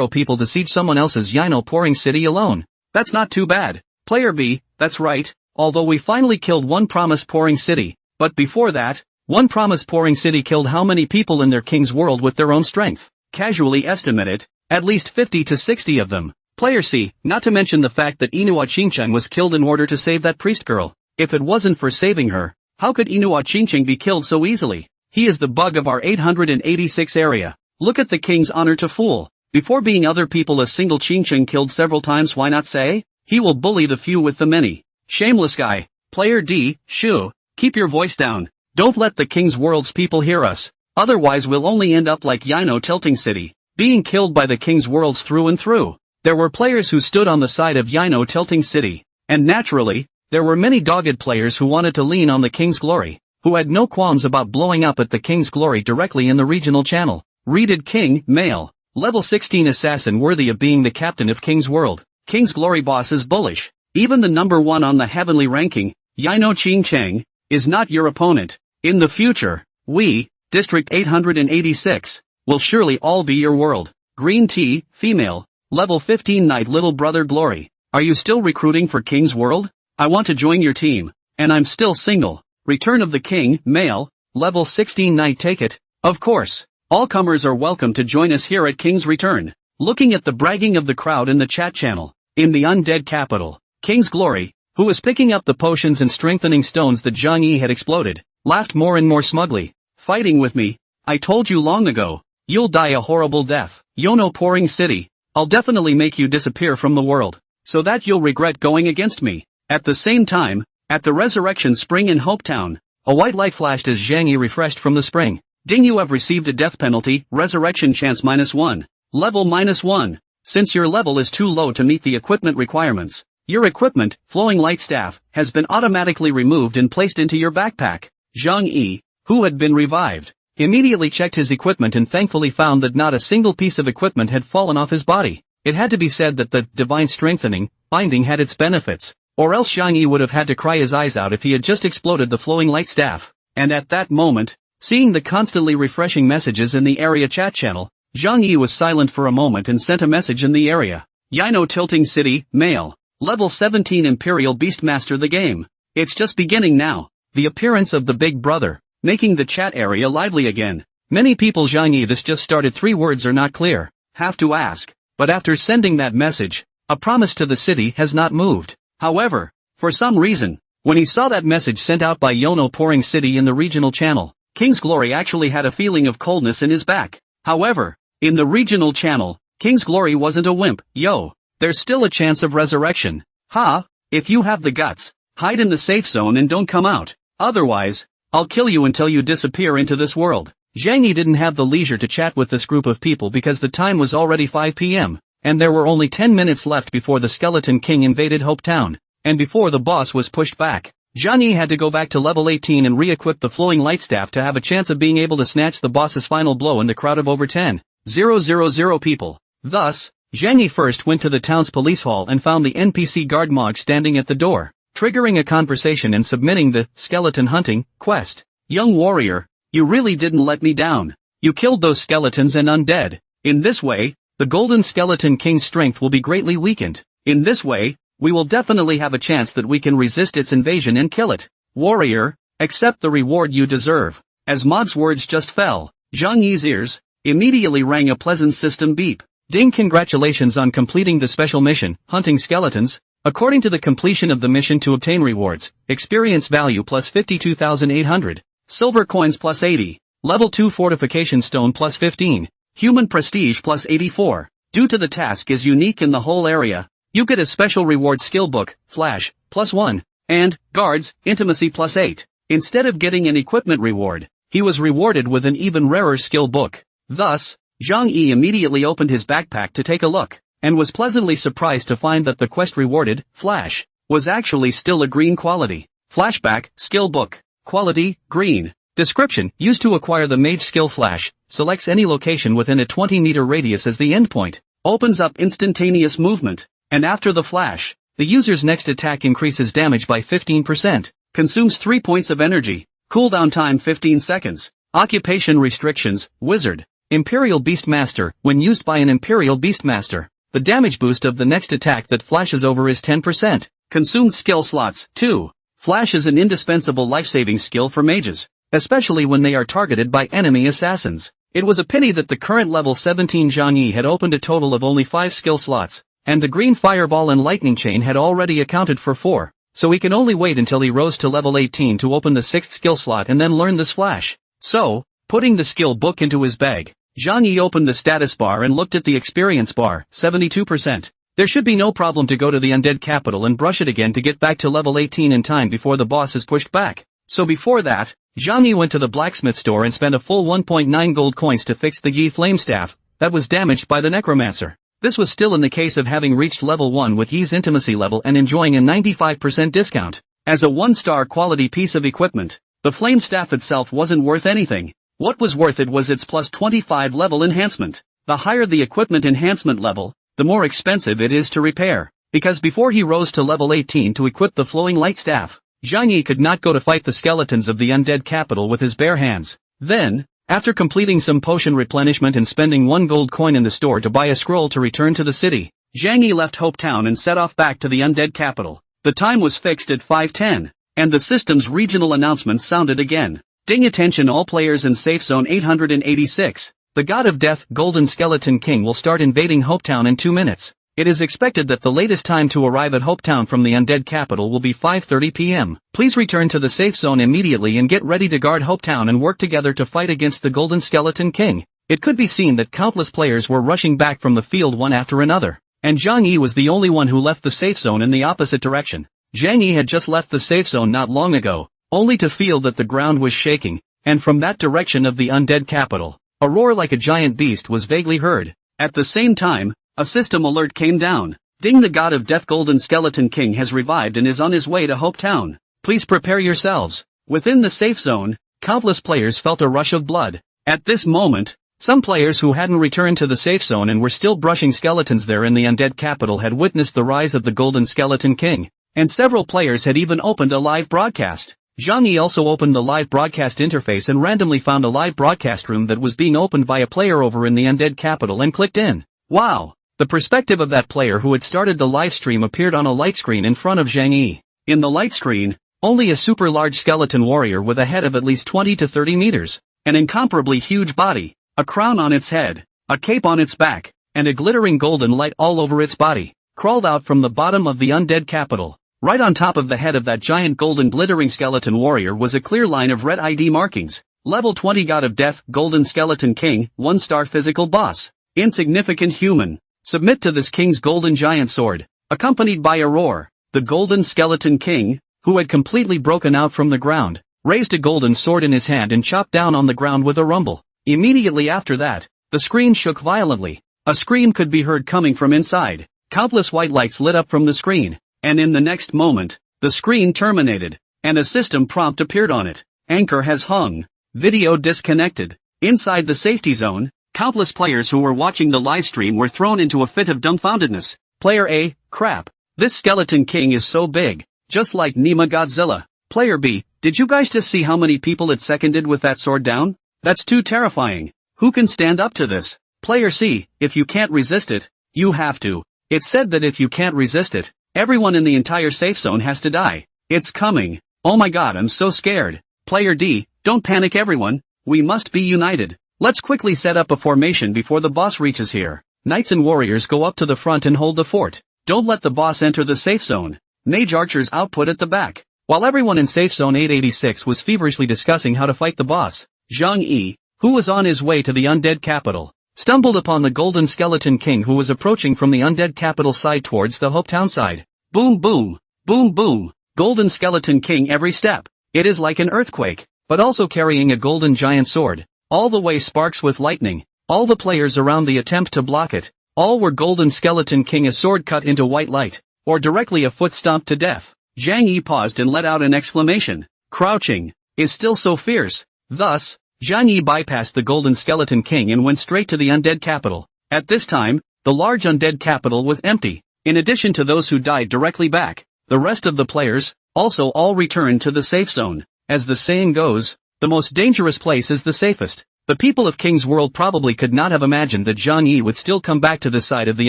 people to siege someone else's Yino Pouring City alone. That's not too bad. Player B, that's right, although we finally killed one Promise Pouring City, but before that, one Promise Pouring City killed how many people in their King's world with their own strength? Casually estimate it, at least 50 to 60 of them. Player C, not to mention the fact that Inua Qingcheng was killed in order to save that priest girl. If it wasn't for saving her, how could Inua Qingcheng be killed so easily? He is the bug of our 886 area. Look at the king's honor to fool. Before being other people a single Qingcheng killed several times, why not say? He will bully the few with the many. Shameless guy. Player D, shoo, keep your voice down. Don't let the King's world's people hear us. Otherwise we'll only end up like Yino Tilting City, being killed by the King's Worlds through and through. There were players who stood on the side of Yino Tilting City, and naturally, there were many dogged players who wanted to lean on the King's Glory, who had no qualms about blowing up at the King's Glory directly in the regional channel. Rated King, Male. Level 16 assassin worthy of being the captain of King's World. King's Glory boss is bullish. Even the number 1 on the heavenly ranking, Yino Ching Chang, is not your opponent. In the future, we, District 886, will surely all be your world. Green Tea, Female. Level 15 Knight Little Brother Glory. Are you still recruiting for King's World? I want to join your team. And I'm still single. Return of the King, Male. Level 16 Knight Take it. Of course. All comers are welcome to join us here at King's Return. Looking at the bragging of the crowd in the chat channel. In the undead capital, King's Glory, who was picking up the potions and strengthening stones that Zhang Yi had exploded, laughed more and more smugly. Fighting with me? I told you long ago. You'll die a horrible death. Yono Pouring City. I'll definitely make you disappear from the world, so that you'll regret going against me. At the same time, at the Resurrection Spring in Hopetown, a white light flashed as Zhang Yi refreshed from the spring. Ding, you have received a death penalty, resurrection chance -1. Level -1. Since your level is too low to meet the equipment requirements, your equipment, Flowing Light Staff, has been automatically removed and placed into your backpack. Zhang Yi, who had been revived, immediately checked his equipment and thankfully found that not a single piece of equipment had fallen off his body. It had to be said that the divine strengthening binding had its benefits, or else Zhang Yi would have had to cry his eyes out if he had just exploded the Flowing Light Staff. And at that moment, seeing the constantly refreshing messages in the area chat channel, Zhang Yi was silent for a moment and sent a message in the area. Yino Tilting City, Male. Level 17 Imperial Beastmaster the game. It's just beginning now. The appearance of the Big Brother, making the chat area lively again. Many people Zhang Yi this just started 3 words are not clear, have to ask. But after sending that message, a promise to the city has not moved. However, for some reason, when he saw that message sent out by Yono Pouring City in the regional channel, King's Glory actually had a feeling of coldness in his back. However, in the regional channel, King's Glory wasn't a wimp. Yo, there's still a chance of resurrection. Ha, if you have the guts, hide in the safe zone and don't come out. Otherwise, I'll kill you until you disappear into this world. Zhang Yi didn't have the leisure to chat with this group of people because the time was already 5 p.m, and there were only 10 minutes left before the Skeleton King invaded Hopetown, and before the boss was pushed back. Zhang Yi had to go back to level 18 and re-equip the Flowing Light Staff to have a chance of being able to snatch the boss's final blow in the crowd of over 10,000 people. Thus, Zhang Yi first went to the town's police hall and found the NPC guard Mog standing at the door, triggering a conversation and submitting the skeleton hunting quest. Young warrior, you really didn't let me down. You killed those skeletons and undead. In this way, the Golden Skeleton King's strength will be greatly weakened. In this way, we will definitely have a chance that we can resist its invasion and kill it. Warrior, accept the reward you deserve. As Mog's words just fell, Zhang Yi's ears immediately rang a pleasant system beep. Ding, congratulations on completing the special mission, hunting skeletons. According to the completion of the mission to obtain rewards, experience value plus 52,800, silver coins plus 80, level 2 fortification stone plus 15, human prestige plus 84. Due to the task is unique in the whole area, you get a special reward skill book, flash, plus 1, and, guards, intimacy plus 8. Instead of getting an equipment reward, he was rewarded with an even rarer skill book. Thus, Zhang Yi immediately opened his backpack to take a look, and was pleasantly surprised to find that the quest rewarded, flash, was actually still a green quality. Flashback, skill book, quality, green. Description, used to acquire the mage skill flash, selects any location within a 20-meter radius as the endpoint, opens up instantaneous movement, and after the flash, the user's next attack increases damage by 15%, consumes 3 points of energy, cooldown time 15 seconds, occupation restrictions, wizard, Imperial Beastmaster, when used by an Imperial Beastmaster. The damage boost of the next attack that flashes over is 10%. Consumed skill slots. 2. Flash is an indispensable life-saving skill for mages, especially when they are targeted by enemy assassins. It was a pity that the current level 17 Zhang Yi had opened a total of only 5 skill slots, and the green fireball and lightning chain had already accounted for 4, so he can only wait until he rose to level 18 to open the 6th skill slot and then learn this flash. So, putting the skill book into his bag, Zhang Yi opened the status bar and looked at the experience bar, 72%. There should be no problem to go to the undead capital and brush it again to get back to level 18 in time before the boss is pushed back. So before that, Zhang Yi went to the blacksmith store and spent a full 1.9 gold coins to fix the Yi flame staff that was damaged by the necromancer. This was still in the case of having reached level 1 with Yi's intimacy level and enjoying a 95% discount. As a 1-star quality piece of equipment, the flame staff itself wasn't worth anything. What was worth it was its plus 25 level enhancement. The higher the equipment enhancement level, the more expensive it is to repair. Because before he rose to level 18 to equip the flowing light staff, Zhang Yi could not go to fight the skeletons of the undead capital with his bare hands. Then, after completing some potion replenishment and spending 1 gold coin in the store to buy a scroll to return to the city, Zhang Yi left Hope Town and set off back to the undead capital. The time was fixed at 5:10, and the system's regional announcement sounded again. Ding attention all players in Safe Zone 886. The God of Death, Golden Skeleton King will start invading Hope Town in 2 minutes. It is expected that the latest time to arrive at Hope Town from the undead capital will be 5:30 p.m. Please return to the safe zone immediately and get ready to guard Hope Town and work together to fight against the Golden Skeleton King. It could be seen that countless players were rushing back from the field one after another, and Zhang Yi was the only one who left the safe zone in the opposite direction. Zhang Yi had just left the safe zone not long ago, only to feel that the ground was shaking, and from that direction of the undead capital, a roar like a giant beast was vaguely heard. At the same time, a system alert came down. Ding, the God of Death Golden Skeleton King has revived and is on his way to Hope Town. Please prepare yourselves. Within the safe zone, countless players felt a rush of blood. At this moment, some players who hadn't returned to the safe zone and were still brushing skeletons there in the undead capital had witnessed the rise of the Golden Skeleton King, and several players had even opened a live broadcast. Zhang Yi also opened the live broadcast interface and randomly found a live broadcast room that was being opened by a player over in the undead capital and clicked in. Wow! The perspective of that player who had started the live stream appeared on a light screen in front of Zhang Yi. In the light screen, only a super large skeleton warrior with a head of at least 20 to 30 meters, an incomparably huge body, a crown on its head, a cape on its back, and a glittering golden light all over its body, crawled out from the bottom of the undead capital. Right on top of the head of that giant golden glittering skeleton warrior was a clear line of red ID markings. Level 20 God of Death, Golden Skeleton King, 1-star physical boss. Insignificant human. Submit to this king's golden giant sword. Accompanied by a roar, the Golden Skeleton King, who had completely broken out from the ground, raised a golden sword in his hand and chopped down on the ground with a rumble. Immediately after that, the screen shook violently. A scream could be heard coming from inside. Countless white lights lit up from the screen, and in the next moment, the screen terminated, and a system prompt appeared on it. Anchor has hung. Video disconnected. Inside the safety zone, countless players who were watching the livestream were thrown into a fit of dumbfoundedness. Player A, crap. This Skeleton King is so big, just like Nima Godzilla. Player B, did you guys just see how many people it seconded with that sword down? That's too terrifying. Who can stand up to this? Player C, if you can't resist it, you have to. It's said that if you can't resist it, everyone in the entire safe zone has to die. It's coming. Oh my god, I'm so scared. Player D, don't panic everyone. We must be united. Let's quickly set up a formation before the boss reaches here. Knights and warriors go up to the front and hold the fort. Don't let the boss enter the safe zone. Mage archers output at the back. While everyone in Safe Zone 886 was feverishly discussing how to fight the boss, Zhang Yi, who was on his way to the undead capital, stumbled upon the Golden Skeleton King who was approaching from the undead capital side towards the Hope Town side. Boom boom, boom boom, Golden Skeleton King every step. It is like an earthquake, but also carrying a golden giant sword. All the way sparks with lightning. All the players around the attempt to block it. All were Golden Skeleton King, a sword cut into white light, or directly a foot stomped to death. Zhang Yi paused and let out an exclamation. Crouching is still so fierce. Thus, Zhang Yi bypassed the Golden Skeleton King and went straight to the undead capital. At this time, the large undead capital was empty. In addition to those who died directly back, the rest of the players also all returned to the safe zone. As the saying goes, the most dangerous place is the safest. The people of King's World probably could not have imagined that Zhang Yi would still come back to this side of the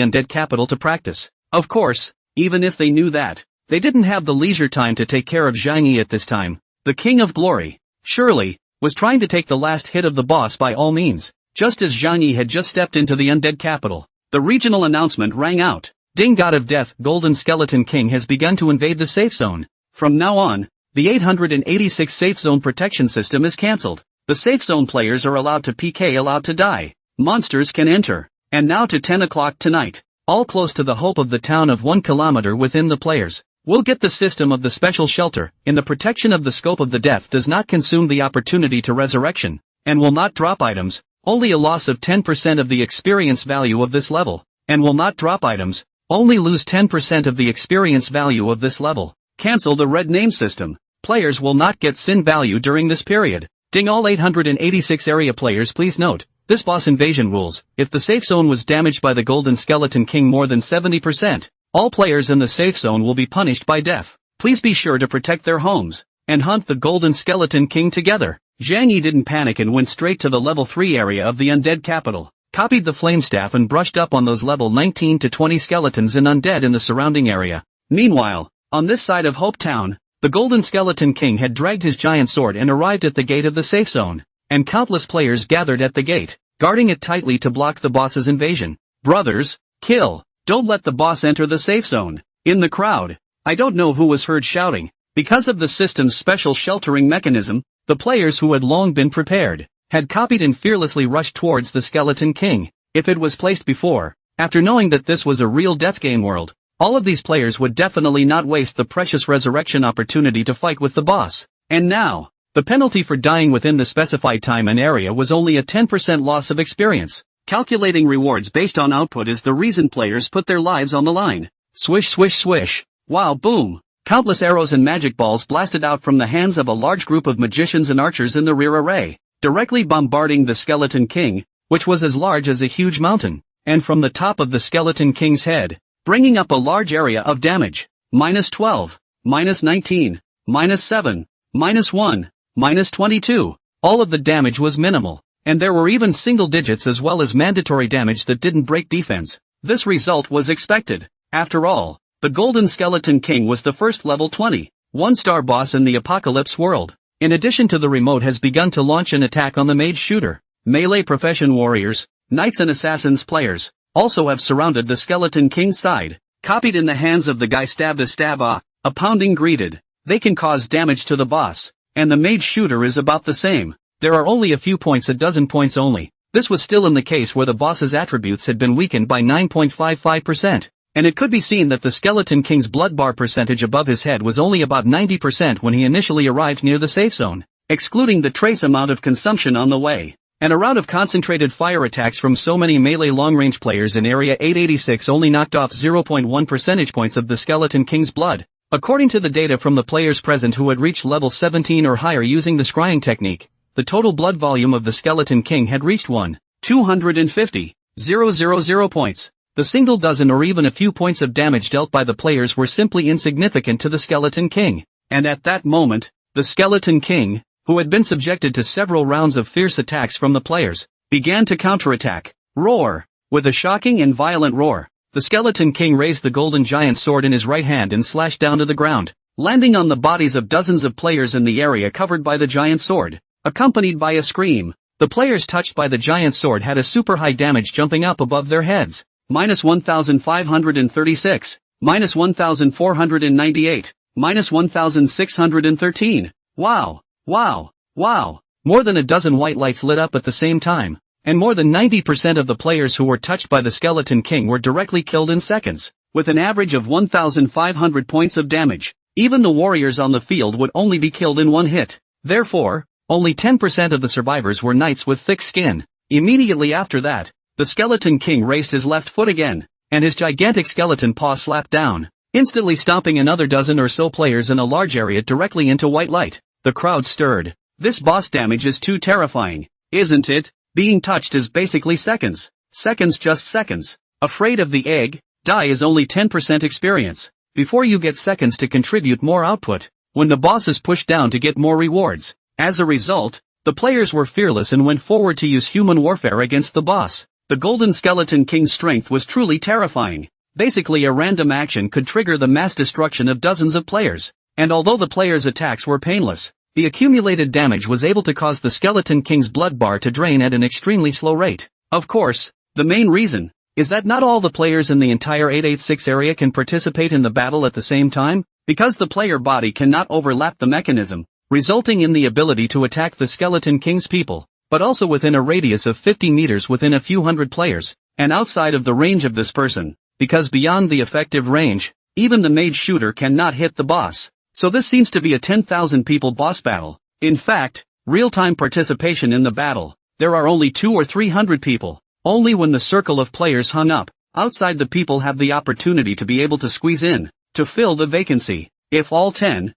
undead capital to practice. Of course, even if they knew that, they didn't have the leisure time to take care of Zhang Yi at this time. The King of Glory, surely, was trying to take the last hit of the boss by all means. Just as Zhang Yi had just stepped into the undead capital, the regional announcement rang out. Ding, God of Death, Golden Skeleton King has begun to invade the safe zone. From now on, the 886 safe zone protection system is cancelled. The safe zone players are allowed to PK, allowed to die. Monsters can enter. And now to 10 o'clock tonight, all close to the hope of the town of 1 kilometer within the players. We'll get the system of the special shelter, in the protection of the scope of the death does not consume the opportunity to resurrection, and will not drop items, only a loss of 10% of the experience value of this level, and will not drop items, only lose 10% of the experience value of this level. Cancel the red name system. Players will not get sin value during this period. Ding all 886 area players please note, this boss invasion rules, if the safe zone was damaged by the Golden Skeleton King more than 70%, all players in the safe zone will be punished by death. Please be sure to protect their homes, and hunt the Golden Skeleton King together. Zhang Yi didn't panic and went straight to the level 3 area of the undead capital, copied the flame staff and brushed up on those level 19 to 20 skeletons and undead in the surrounding area. Meanwhile, on this side of Hope Town, the Golden Skeleton King had dragged his giant sword and arrived at the gate of the safe zone, and countless players gathered at the gate, guarding it tightly to block the boss's invasion. Brothers, kill! Don't let the boss enter the safe zone. In the crowd, I don't know who was heard shouting. Because of the system's special sheltering mechanism, the players who had long been prepared, had copied and fearlessly rushed towards the Skeleton King. If it was placed before, after knowing that this was a real death game world, all of these players would definitely not waste the precious resurrection opportunity to fight with the boss. And now, the penalty for dying within the specified time and area was only a 10% loss of experience. Calculating rewards based on output is the reason players put their lives on the line. Swish swish swish. Wow, boom. Countless arrows and magic balls blasted out from the hands of a large group of magicians and archers in the rear array, directly bombarding the Skeleton King, which was as large as a huge mountain, and from the top of the Skeleton King's head, bringing up a large area of damage. -12, -19, -7, -1, -22. All of the damage was minimal, and there were even single digits as well as mandatory damage that didn't break defense. This result was expected. After all, the Golden Skeleton King was the first level 20, 1-star boss in the Apocalypse world. In addition to the remote has begun to launch an attack on the mage shooter. Melee profession warriors, knights and assassins players, also have surrounded the Skeleton King's side, copied in the hands of the guy stab a pounding greeted. They can cause damage to the boss, and the mage shooter is about the same. There are only a few points, a dozen points only. This was still in the case where the boss's attributes had been weakened by 9.55%. And it could be seen that the Skeleton King's blood bar percentage above his head was only about 90% when he initially arrived near the safe zone, excluding the trace amount of consumption on the way. And a round of concentrated fire attacks from so many melee long-range players in Area 886 only knocked off 0.1 percentage points of the Skeleton King's blood. According to the data from the players present who had reached level 17 or higher using the scrying technique, the total blood volume of the Skeleton King had reached 1,250,000 points. The single dozen or even a few points of damage dealt by the players were simply insignificant to the Skeleton King. And at that moment, the Skeleton King, who had been subjected to several rounds of fierce attacks from the players, began to counterattack. Roar! With a shocking and violent roar, the Skeleton King raised the golden giant sword in his right hand and slashed down to the ground, landing on the bodies of dozens of players in the area covered by the giant sword, accompanied by a scream. The players touched by the giant sword had a super high damage jumping up above their heads. -1,536, -1,498, -1,613. Wow, wow, wow. More than a dozen white lights lit up at the same time, and more than 90% of the players who were touched by the Skeleton King were directly killed in seconds, with an average of 1,500 points of damage. Even the warriors on the field would only be killed in one hit. Therefore, only 10% of the survivors were knights with thick skin. Immediately after that, the Skeleton King raised his left foot again, and his gigantic skeleton paw slapped down, instantly stomping another dozen or so players in a large area directly into white light. The crowd stirred. This boss damage is too terrifying, isn't it? Being touched is basically seconds. Seconds, just seconds. Afraid of the egg? Die is only 10% experience. Before you get seconds to contribute more output, when the boss is pushed down to get more rewards. As a result, the players were fearless and went forward to use human warfare against the boss. The Golden Skeleton King's strength was truly terrifying. Basically, a random action could trigger the mass destruction of dozens of players. And although the players' attacks were painless, the accumulated damage was able to cause the Skeleton King's blood bar to drain at an extremely slow rate. Of course, the main reason is that not all the players in the entire 886 area can participate in the battle at the same time, because the player body cannot overlap the mechanism, resulting in the ability to attack the Skeleton King's people, but also within a radius of 50 meters within a few hundred players, and outside of the range of this person, because beyond the effective range, even the mage shooter cannot hit the boss. So this seems to be a 10,000 people boss battle. In fact, real-time participation in the battle, there are only 200 or 300 people. Only when the circle of players hung up, outside the people have the opportunity to be able to squeeze in, to fill the vacancy. If all 10,000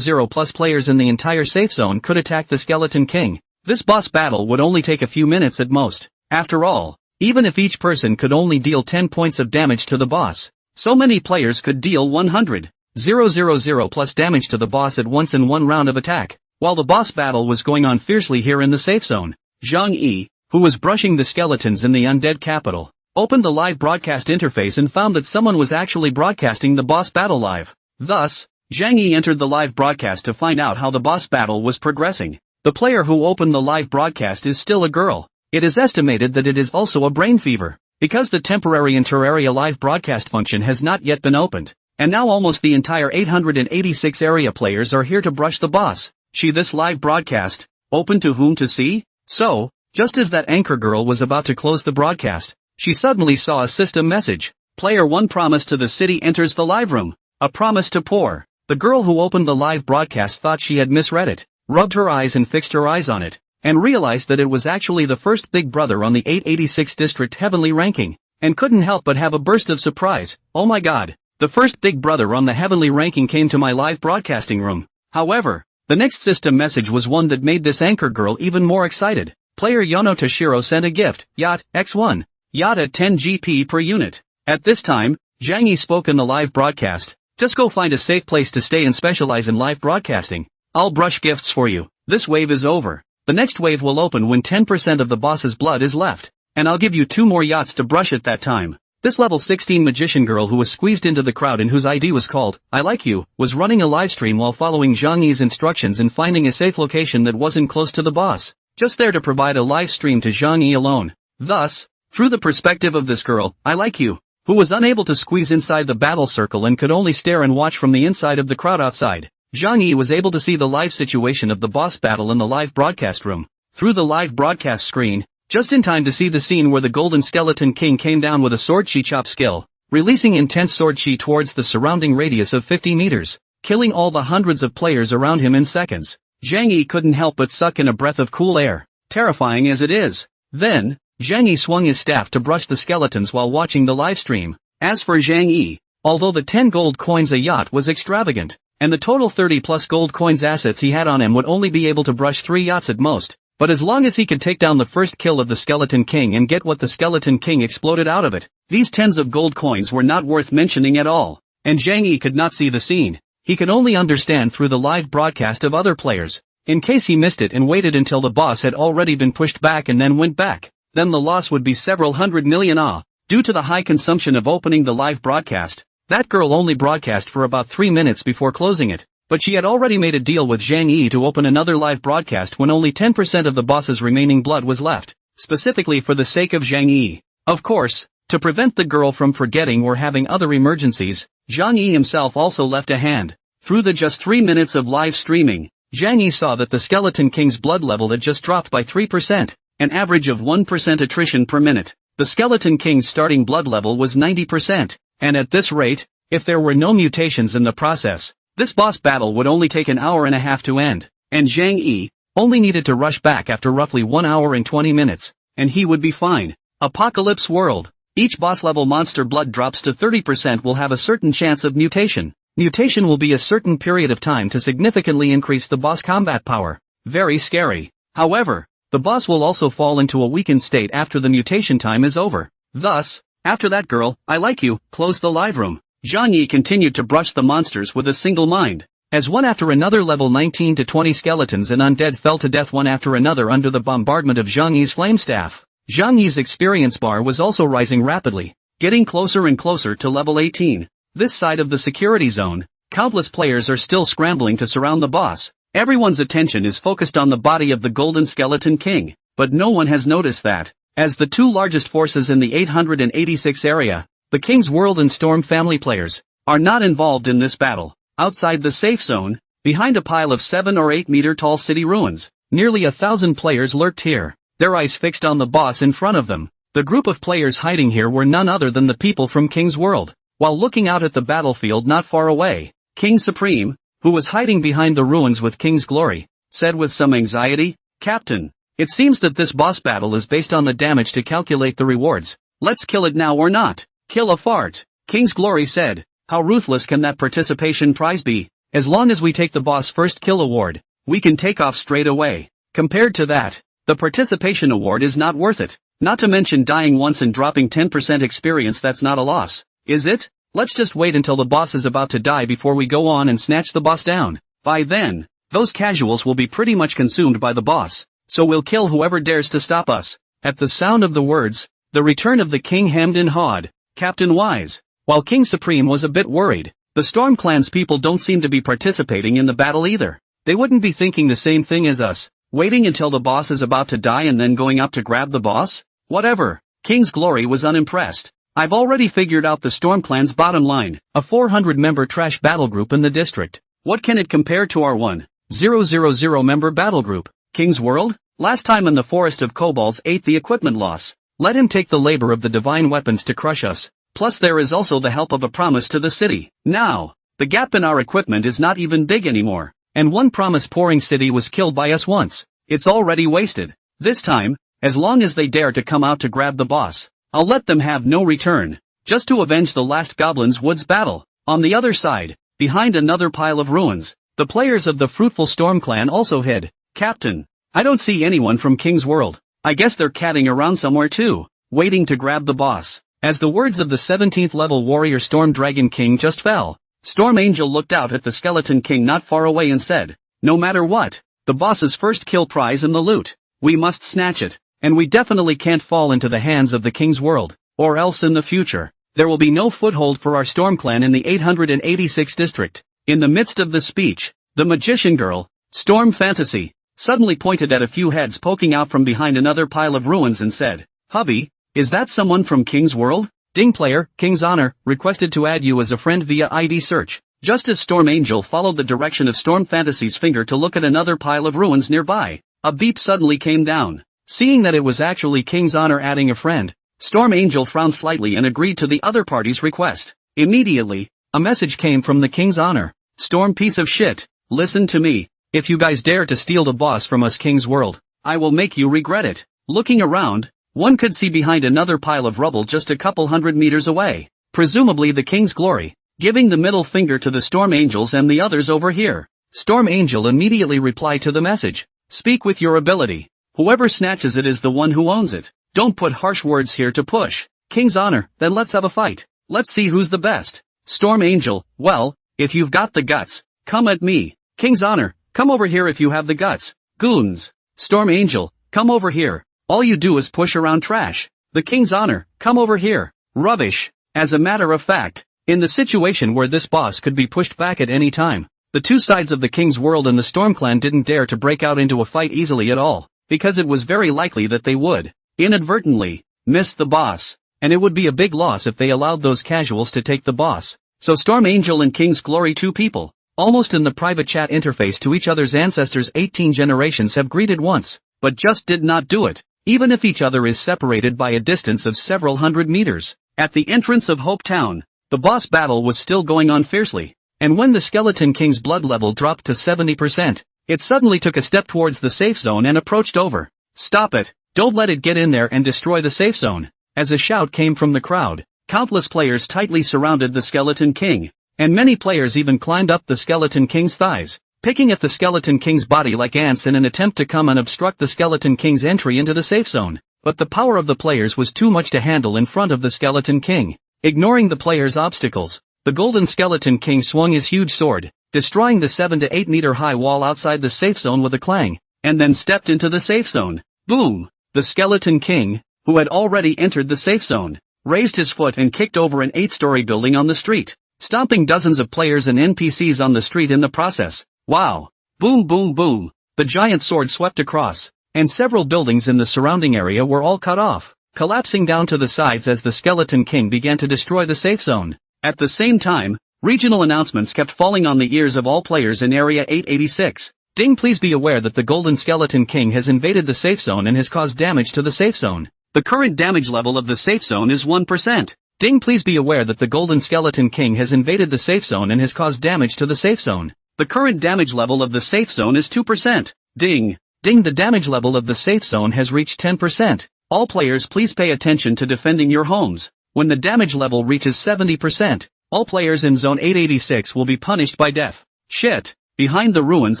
plus players in the entire safe zone could attack the Skeleton King, this boss battle would only take a few minutes at most. After all, even if each person could only deal 10 points of damage to the boss, so many players could deal 100,000 plus damage to the boss at once in one round of attack. While the boss battle was going on fiercely here in the safe zone, Zhang Yi, who was brushing the skeletons in the undead capital, opened the live broadcast interface and found that someone was actually broadcasting the boss battle live. Thus, Zhang Yi entered the live broadcast to find out how the boss battle was progressing. The player who opened the live broadcast is still a girl. It is estimated that it is also a brain fever, because the temporary inter-area live broadcast function has not yet been opened, and now almost the entire 886 area players are here to brush the boss. This live broadcast, open to whom to see? So, just as that anchor girl was about to close the broadcast, she suddenly saw a system message. Player 1 promise to the city enters the live room. A promise to poor. The girl who opened the live broadcast thought she had misread it, rubbed her eyes and fixed her eyes on it, and realized that it was actually the first big brother on the 886 district heavenly ranking, and couldn't help but have a burst of surprise. Oh my god, the first big brother on the heavenly ranking came to my live broadcasting room. However, the next system message was one that made this anchor girl even more excited. Player Yono Toshiro sent a gift, Yacht, X1. Yacht at 10 GP per unit. At this time, Zhang Yi spoke in the live broadcast. Just go find a safe place to stay and specialize in live broadcasting. I'll brush gifts for you. This wave is over. The next wave will open when 10% of the boss's blood is left, and I'll give you 2 more yachts to brush at that time. This level 16 magician girl who was squeezed into the crowd and whose ID was called, I Like You, was running a livestream while following Zhang Yi's instructions and finding a safe location that wasn't close to the boss, just there to provide a live stream to Zhang Yi alone. Thus, through the perspective of this girl, I Like You, who was unable to squeeze inside the battle circle and could only stare and watch from the inside of the crowd outside, Zhang Yi was able to see the live situation of the boss battle in the live broadcast room, through the live broadcast screen, just in time to see the scene where the Golden Skeleton King came down with a sword chi chop skill, releasing intense sword chi towards the surrounding radius of 50 meters, killing all the hundreds of players around him in seconds. Zhang Yi couldn't help but suck in a breath of cool air, terrifying as it is. Then, Zhang Yi swung his staff to brush the skeletons while watching the live stream. As for Zhang Yi, although the 10 gold coins a yacht was extravagant, and the total 30 plus gold coins assets he had on him would only be able to brush 3 yachts at most, but as long as he could take down the first kill of the Skeleton King and get what the Skeleton King exploded out of it, these tens of gold coins were not worth mentioning at all. And Zhang Yi could not see the scene. He could only understand through the live broadcast of other players. In case he missed it and waited until the boss had already been pushed back and then went back, then the loss would be several hundred million. Due to the high consumption of opening the live broadcast, that girl only broadcast for about 3 minutes before closing it, but she had already made a deal with Zhang Yi to open another live broadcast when only 10% of the boss's remaining blood was left, specifically for the sake of Zhang Yi. Of course, to prevent the girl from forgetting or having other emergencies, Zhang Yi himself also left a hand. Through the just 3 minutes of live streaming, Zhang Yi saw that the Skeleton King's blood level had just dropped by 3%, an average of 1% attrition per minute. The Skeleton King's starting blood level was 90%, and at this rate, if there were no mutations in the process, this boss battle would only take an hour and a half to end, and Zhang Yi only needed to rush back after roughly 1 hour and 20 minutes, and he would be fine. Apocalypse World. Each boss level monster blood drops to 30% will have a certain chance of mutation. Mutation will be a certain period of time to significantly increase the boss combat power. Very scary. However, the boss will also fall into a weakened state after the mutation time is over. Thus, after that girl, I Like You, closed the live room, Zhang Yi continued to brush the monsters with a single mind. As one after another level 19 to 20 skeletons and undead fell to death one after another under the bombardment of Zhang Yi's flame staff, Zhang Yi's experience bar was also rising rapidly, getting closer and closer to level 18. This side of the security zone, countless players are still scrambling to surround the boss. Everyone's attention is focused on the body of the Golden Skeleton King, but no one has noticed that, as the 2 largest forces in the 886 area, the King's World and Storm family players, are not involved in this battle. Outside the safe zone, behind a pile of 7 or 8 meter tall city ruins, nearly 1,000 players lurked here, their eyes fixed on the boss in front of them. The group of players hiding here were none other than the people from King's World. while looking out at the battlefield not far away. King Supreme, who was hiding behind the ruins with King's Glory, said with some anxiety, "Captain, it seems that this boss battle is based on the damage to calculate the rewards. Let's kill it now or not." "Kill a fart," King's Glory said. "How ruthless can that participation prize be? As long as we take the boss first kill award, we can take off straight away. Compared to that, the participation award is not worth it. Not to mention dying once and dropping 10% experience. That's not a loss, is it? Let's just wait until the boss is about to die before we go on and snatch the boss down. By then, those casuals will be pretty much consumed by the boss, so we'll kill whoever dares to stop us." At the sound of the words, the return of the king hemmed and hawed. Captain Wise. While King Supreme was a bit worried, the Storm Clan's people don't seem to be participating in the battle either. They wouldn't be thinking the same thing as us, waiting until the boss is about to die and then going up to grab the boss? Whatever. King's Glory was unimpressed. "I've already figured out the Storm Clan's bottom line, a 400-member trash battle group in the district. What can it compare to our 1,000-member battle group? King's World? Last time in the Forest of Kobolds ate the equipment loss. Let him take the labor of the divine weapons to crush us. Plus there is also the help of a promise to the city. Now, the gap in our equipment is not even big anymore, and one promise-pouring city was killed by us once. It's already wasted. This time, as long as they dare to come out to grab the boss, I'll let them have no return, just to avenge the last Goblin's Woods battle." On the other side, behind another pile of ruins, the players of the Fruitful Storm Clan also hid. "Captain, I don't see anyone from King's World. I guess they're catting around somewhere too, waiting to grab the boss." As the words of the 17th level warrior Storm Dragon King just fell, Storm Angel looked out at the Skeleton King not far away and said, "No matter what, the boss's first kill prize and the loot. We must snatch it, and we definitely can't fall into the hands of the King's World, or else in the future, there will be no foothold for our Storm Clan in the 886th district." In the midst of the speech, the magician girl, Storm Fantasy, suddenly pointed at a few heads poking out from behind another pile of ruins and said, "Hubby, is that someone from King's World? Ding player, King's Honor, requested to add you as a friend via ID search." Just as Storm Angel followed the direction of Storm Fantasy's finger to look at another pile of ruins nearby, a beep suddenly came down. Seeing that it was actually King's Honor adding a friend, Storm Angel frowned slightly and agreed to the other party's request. Immediately, a message came from the King's Honor. "Storm piece of shit, listen to me. If you guys dare to steal the boss from us King's World, I will make you regret it." Looking around, one could see behind another pile of rubble just a couple hundred meters away, presumably the King's Glory, giving the middle finger to the Storm Angels and the others over here. Storm Angel immediately replied to the message, "Speak with your ability. Whoever snatches it is the one who owns it. Don't put harsh words here to push. King's Honor, then let's have a fight. Let's see who's the best." Storm Angel, "Well, if you've got the guts, come at me." King's Honor, "Come over here if you have the guts. Goons." Storm Angel, "Come over here. All you do is push around trash." The King's Honor, "Come over here. Rubbish." As a matter of fact, in the situation where this boss could be pushed back at any time, the two sides of the King's World and the Storm Clan didn't dare to break out into a fight easily at all, because it was very likely that they would, inadvertently, miss the boss, and it would be a big loss if they allowed those casuals to take the boss. So Storm Angel and King's Glory, two people, almost in the private chat interface to each other's ancestors 18 generations, have greeted once, but just did not do it, even if each other is separated by a distance of several hundred meters. At the entrance of Hope Town, the boss battle was still going on fiercely, and when the Skeleton King's blood level dropped to 70%, it suddenly took a step towards the safe zone and approached over. "Stop it, don't let it get in there and destroy the safe zone." As a shout came from the crowd, countless players tightly surrounded the Skeleton King, and many players even climbed up the Skeleton King's thighs, picking at the Skeleton King's body like ants in an attempt to come and obstruct the Skeleton King's entry into the safe zone. But the power of the players was too much to handle in front of the Skeleton King. Ignoring the players' obstacles, the Golden Skeleton King swung his huge sword, destroying the 7 to 8 meter high wall outside the safe zone with a clang, and then stepped into the safe zone. Boom! The Skeleton King, who had already entered the safe zone, raised his foot and kicked over an 8-story building on the street, stomping dozens of players and NPCs on the street in the process. Wow! Boom boom boom! The giant sword swept across, and several buildings in the surrounding area were all cut off, collapsing down to the sides as the Skeleton King began to destroy the safe zone. At the same time, regional announcements kept falling on the ears of all players in Area 886. Ding, please be aware that the Golden Skeleton King has invaded the safe zone and has caused damage to the safe zone. The current damage level of the safe zone is 1%. Ding, please be aware that the Golden Skeleton King has invaded the safe zone and has caused damage to the safe zone. The current damage level of the safe zone is 2%. Ding. Ding, the damage level of the safe zone has reached 10%. All players please pay attention to defending your homes. When the damage level reaches 70%, all players in zone 886 will be punished by death. Shit. Behind the ruins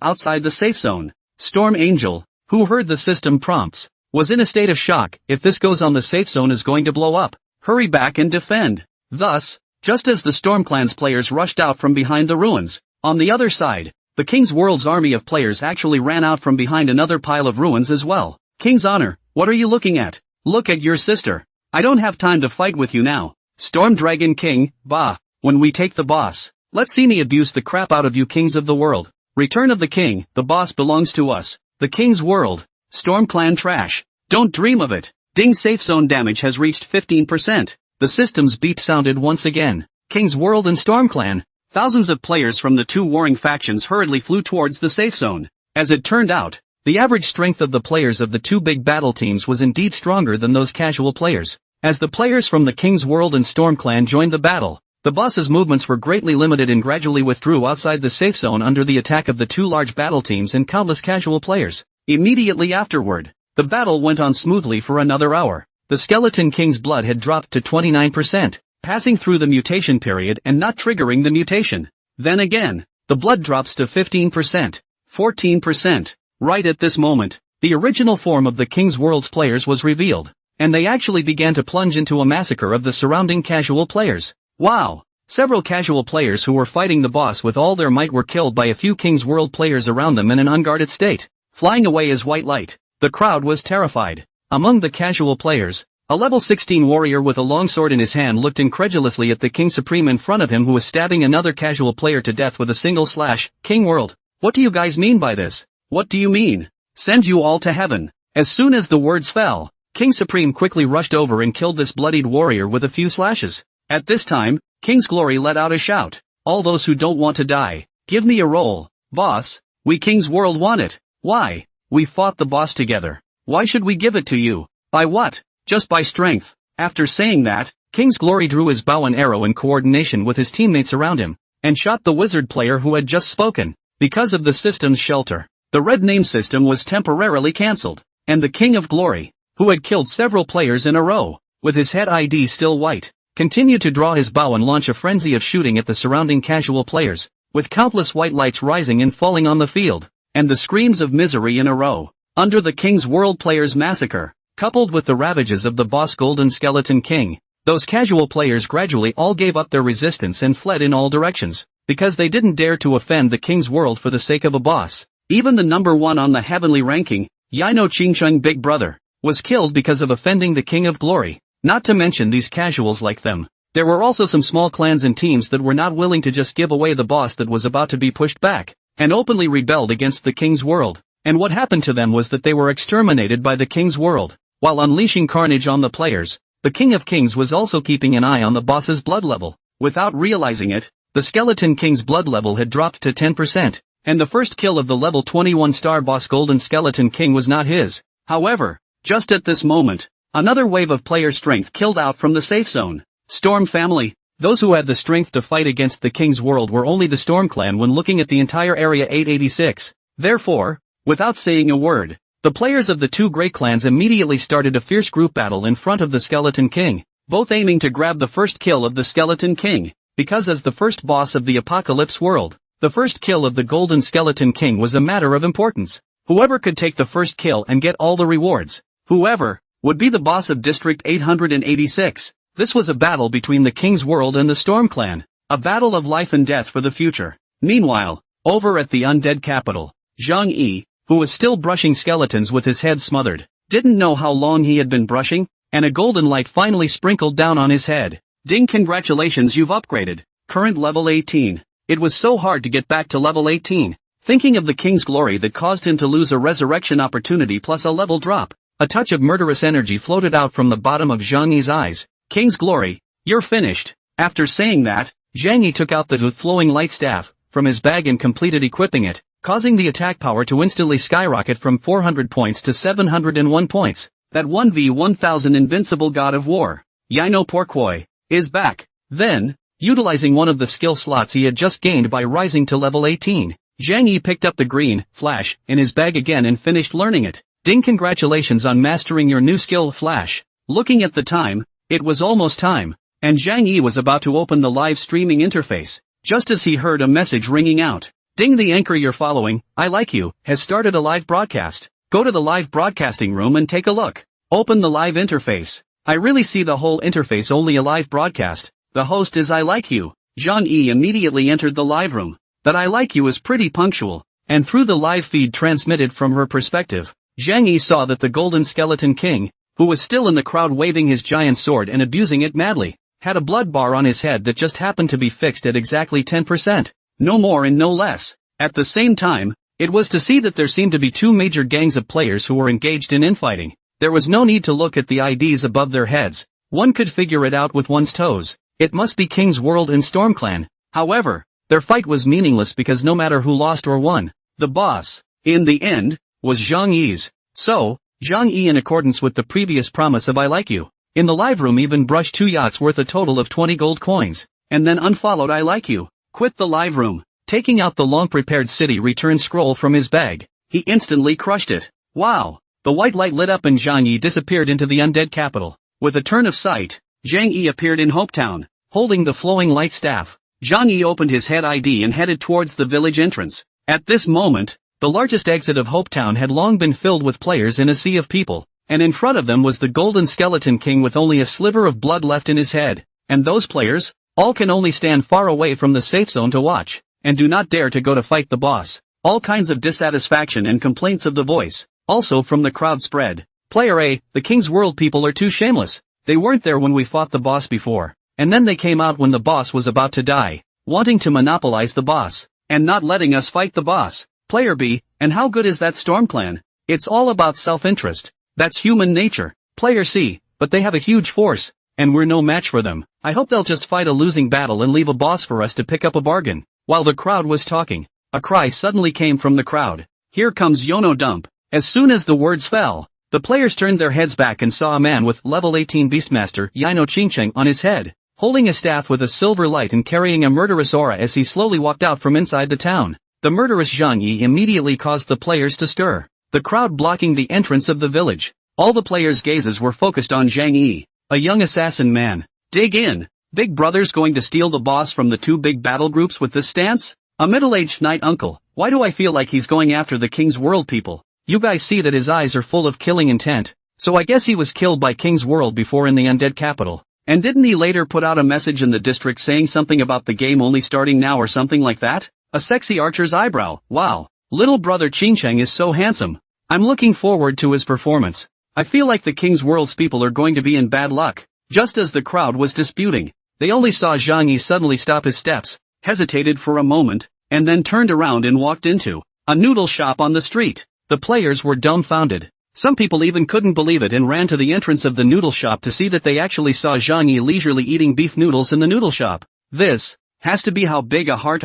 outside the safe zone, Storm Angel, who heard the system prompts, was in a state of shock. If this goes on, the safe zone is going to blow up. Hurry back and defend. Thus, just as the Storm Clan's players rushed out from behind the ruins, on the other side, the King's World's army of players actually ran out from behind another pile of ruins as well. King's Honor, what are you looking at? Look at your sister. I don't have time to fight with you now. Storm Dragon King, bah. When we take the boss, let's see me abuse the crap out of you kings of the world. Return of the King, the boss belongs to us. The King's World. Storm Clan trash. Don't dream of it. Ding, safe zone damage has reached 15%. The system's beep sounded once again. King's World and Storm Clan. Thousands of players from the two warring factions hurriedly flew towards the safe zone. As it turned out, the average strength of the players of the two big battle teams was indeed stronger than those casual players. As the players from the King's World and Storm Clan joined the battle, the boss's movements were greatly limited and gradually withdrew outside the safe zone under the attack of the two large battle teams and countless casual players. Immediately afterward, the battle went on smoothly for another hour. The Skeleton King's blood had dropped to 29%, passing through the mutation period and not triggering the mutation. Then again, the blood drops to 15%, 14%. Right at this moment, the original form of the King's World's players was revealed, and they actually began to plunge into a massacre of the surrounding casual players. Wow! Several casual players who were fighting the boss with all their might were killed by a few King's World players around them in an unguarded state, flying away as white light. The crowd was terrified. Among the casual players, a level 16 warrior with a longsword in his hand looked incredulously at the King Supreme in front of him, who was stabbing another casual player to death with a single slash. King World, what do you guys mean by this? What do you mean? Send you all to heaven. As soon as the words fell, King Supreme quickly rushed over and killed this bloodied warrior with a few slashes. At this time, King's Glory let out a shout. All those who don't want to die, give me a roll. Boss, we King's World want it. Why? We fought the boss together. Why should we give it to you? By what? Just by strength. After saying that, King's Glory drew his bow and arrow in coordination with his teammates around him, and shot the wizard player who had just spoken. Because of the system's shelter, the red name system was temporarily cancelled, and the King of Glory, who had killed several players in a row, with his head ID still white, continued to draw his bow and launch a frenzy of shooting at the surrounding casual players, with countless white lights rising and falling on the field, and the screams of misery in a row. Under the King's World players' massacre, coupled with the ravages of the boss Golden Skeleton King, those casual players gradually all gave up their resistance and fled in all directions, because they didn't dare to offend the King's World for the sake of a boss. Even the number one on the heavenly ranking, Yaino Qingsheng Big Brother, was killed because of offending the King of Glory. Not to mention these casuals like them. There were also some small clans and teams that were not willing to just give away the boss that was about to be pushed back, and openly rebelled against the King's World. And what happened to them was that they were exterminated by the King's World. While unleashing carnage on the players, the King of Kings was also keeping an eye on the boss's blood level. Without realizing it, the Skeleton King's blood level had dropped to 10%, and the first kill of the level 21 star boss Golden Skeleton King was not his. However, just at this moment, another wave of player strength killed out from the safe zone. Storm family. Those who had the strength to fight against the King's World were only the Storm Clan when looking at the entire area 886. Therefore, without saying a word, the players of the two great clans immediately started a fierce group battle in front of the Skeleton King, both aiming to grab the first kill of the Skeleton King, because as the first boss of the Apocalypse world, the first kill of the Golden Skeleton King was a matter of importance. Whoever could take the first kill and get all the rewards, whoever, would be the boss of District 886. This was a battle between the King's World and the Storm Clan, a battle of life and death for the future. Meanwhile, over at the undead capital, Zhang Yi, who was still brushing skeletons with his head smothered, didn't know how long he had been brushing, and a golden light finally sprinkled down on his head. Ding, congratulations, you've upgraded. Current level 18. It was so hard to get back to level 18. Thinking of the King's Glory that caused him to lose a resurrection opportunity plus a level drop, a touch of murderous energy floated out from the bottom of Zhang Yi's eyes. King's Glory, you're finished. After saying that, Zhang Yi took out the flowing light staff from his bag and completed equipping it, causing the attack power to instantly skyrocket from 400 points to 701 points. That 1v1000 invincible god of war. Yaino Porkoi. is back. Then, utilizing one of the skill slots he had just gained by rising to level 18, Zhang Yi picked up the green Flash in his bag again and finished learning it. Ding, congratulations on mastering your new skill Flash. Looking at the time, it was almost time, and Zhang Yi was about to open the live streaming interface, just as he heard a message ringing out. Ding, the anchor you're following, I like you, has started a live broadcast. Go to the live broadcasting room and take a look. Open the live interface. I really see the whole interface only a live broadcast. The host is I like you. Zhang Yi immediately entered the live room. That I like you is pretty punctual, and through the live feed transmitted from her perspective, Zhang Yi saw that the Golden Skeleton King, who was still in the crowd waving his giant sword and abusing it madly, had a blood bar on his head that just happened to be fixed at exactly 10%. No more and no less. At the same time, it was to see that there seemed to be two major gangs of players who were engaged in infighting. There was no need to look at the IDs above their heads. One could figure it out with one's toes. It must be King's World and StormClan. However, their fight was meaningless because no matter who lost or won, the boss, in the end, was Zhang Yi's. So, Zhang Yi, in accordance with the previous promise of I like you, in the live room even brushed 2 yachts worth a total of 20 gold coins, and then unfollowed I like you, quit the live room. Taking out the long-prepared city return scroll from his bag, he instantly crushed it. Wow! The white light lit up and Zhang Yi disappeared into the undead capital. With a turn of sight, Zhang Yi appeared in Hopetown, holding the flowing light staff. Zhang Yi opened his head ID and headed towards the village entrance. At this moment, the largest exit of Hopetown had long been filled with players in a sea of people, and in front of them was the Golden Skeleton King with only a sliver of blood left in his head. And those players, all can only stand far away from the safe zone to watch, and do not dare to go to fight the boss. All kinds of dissatisfaction and complaints of the voice, also from the crowd spread. Player A, the King's World people are too shameless. They weren't there when we fought the boss before, and then they came out when the boss was about to die, wanting to monopolize the boss, and not letting us fight the boss. Player B, and how good is that StormClan? It's all about self-interest. That's human nature. Player C, but they have a huge force, and we're no match for them. I hope they'll just fight a losing battle and leave a boss for us to pick up a bargain. While the crowd was talking, a cry suddenly came from the crowd. Here comes Yono Dump. As soon as the words fell, the players turned their heads back and saw a man with level 18 Beastmaster Yino Qingcheng on his head, holding a staff with a silver light and carrying a murderous aura as he slowly walked out from inside the town. The murderous Zhang Yi immediately caused the players to stir, the crowd blocking the entrance of the village. All the players' gazes were focused on Zhang Yi, a young assassin man. Dig in. Big Brother's going to steal the boss from the two big battle groups with this stance? A middle-aged knight uncle. Why do I feel like he's going after the King's World people? You guys see that his eyes are full of killing intent, so I guess he was killed by King's World before in the undead capital. And didn't he later put out a message in the district saying something about the game only starting now or something like that? A sexy archer's eyebrow. Wow. Little brother Qingcheng is so handsome. I'm looking forward to his performance. I feel like the King's World's people are going to be in bad luck. Just as the crowd was disputing, they only saw Zhang Yi suddenly stop his steps, hesitated for a moment, and then turned around and walked into a noodle shop on the street. The players were dumbfounded. Some people even couldn't believe it and ran to the entrance of the noodle shop to see that they actually saw Zhang Yi leisurely eating beef noodles in the noodle shop. This has to be how big a heart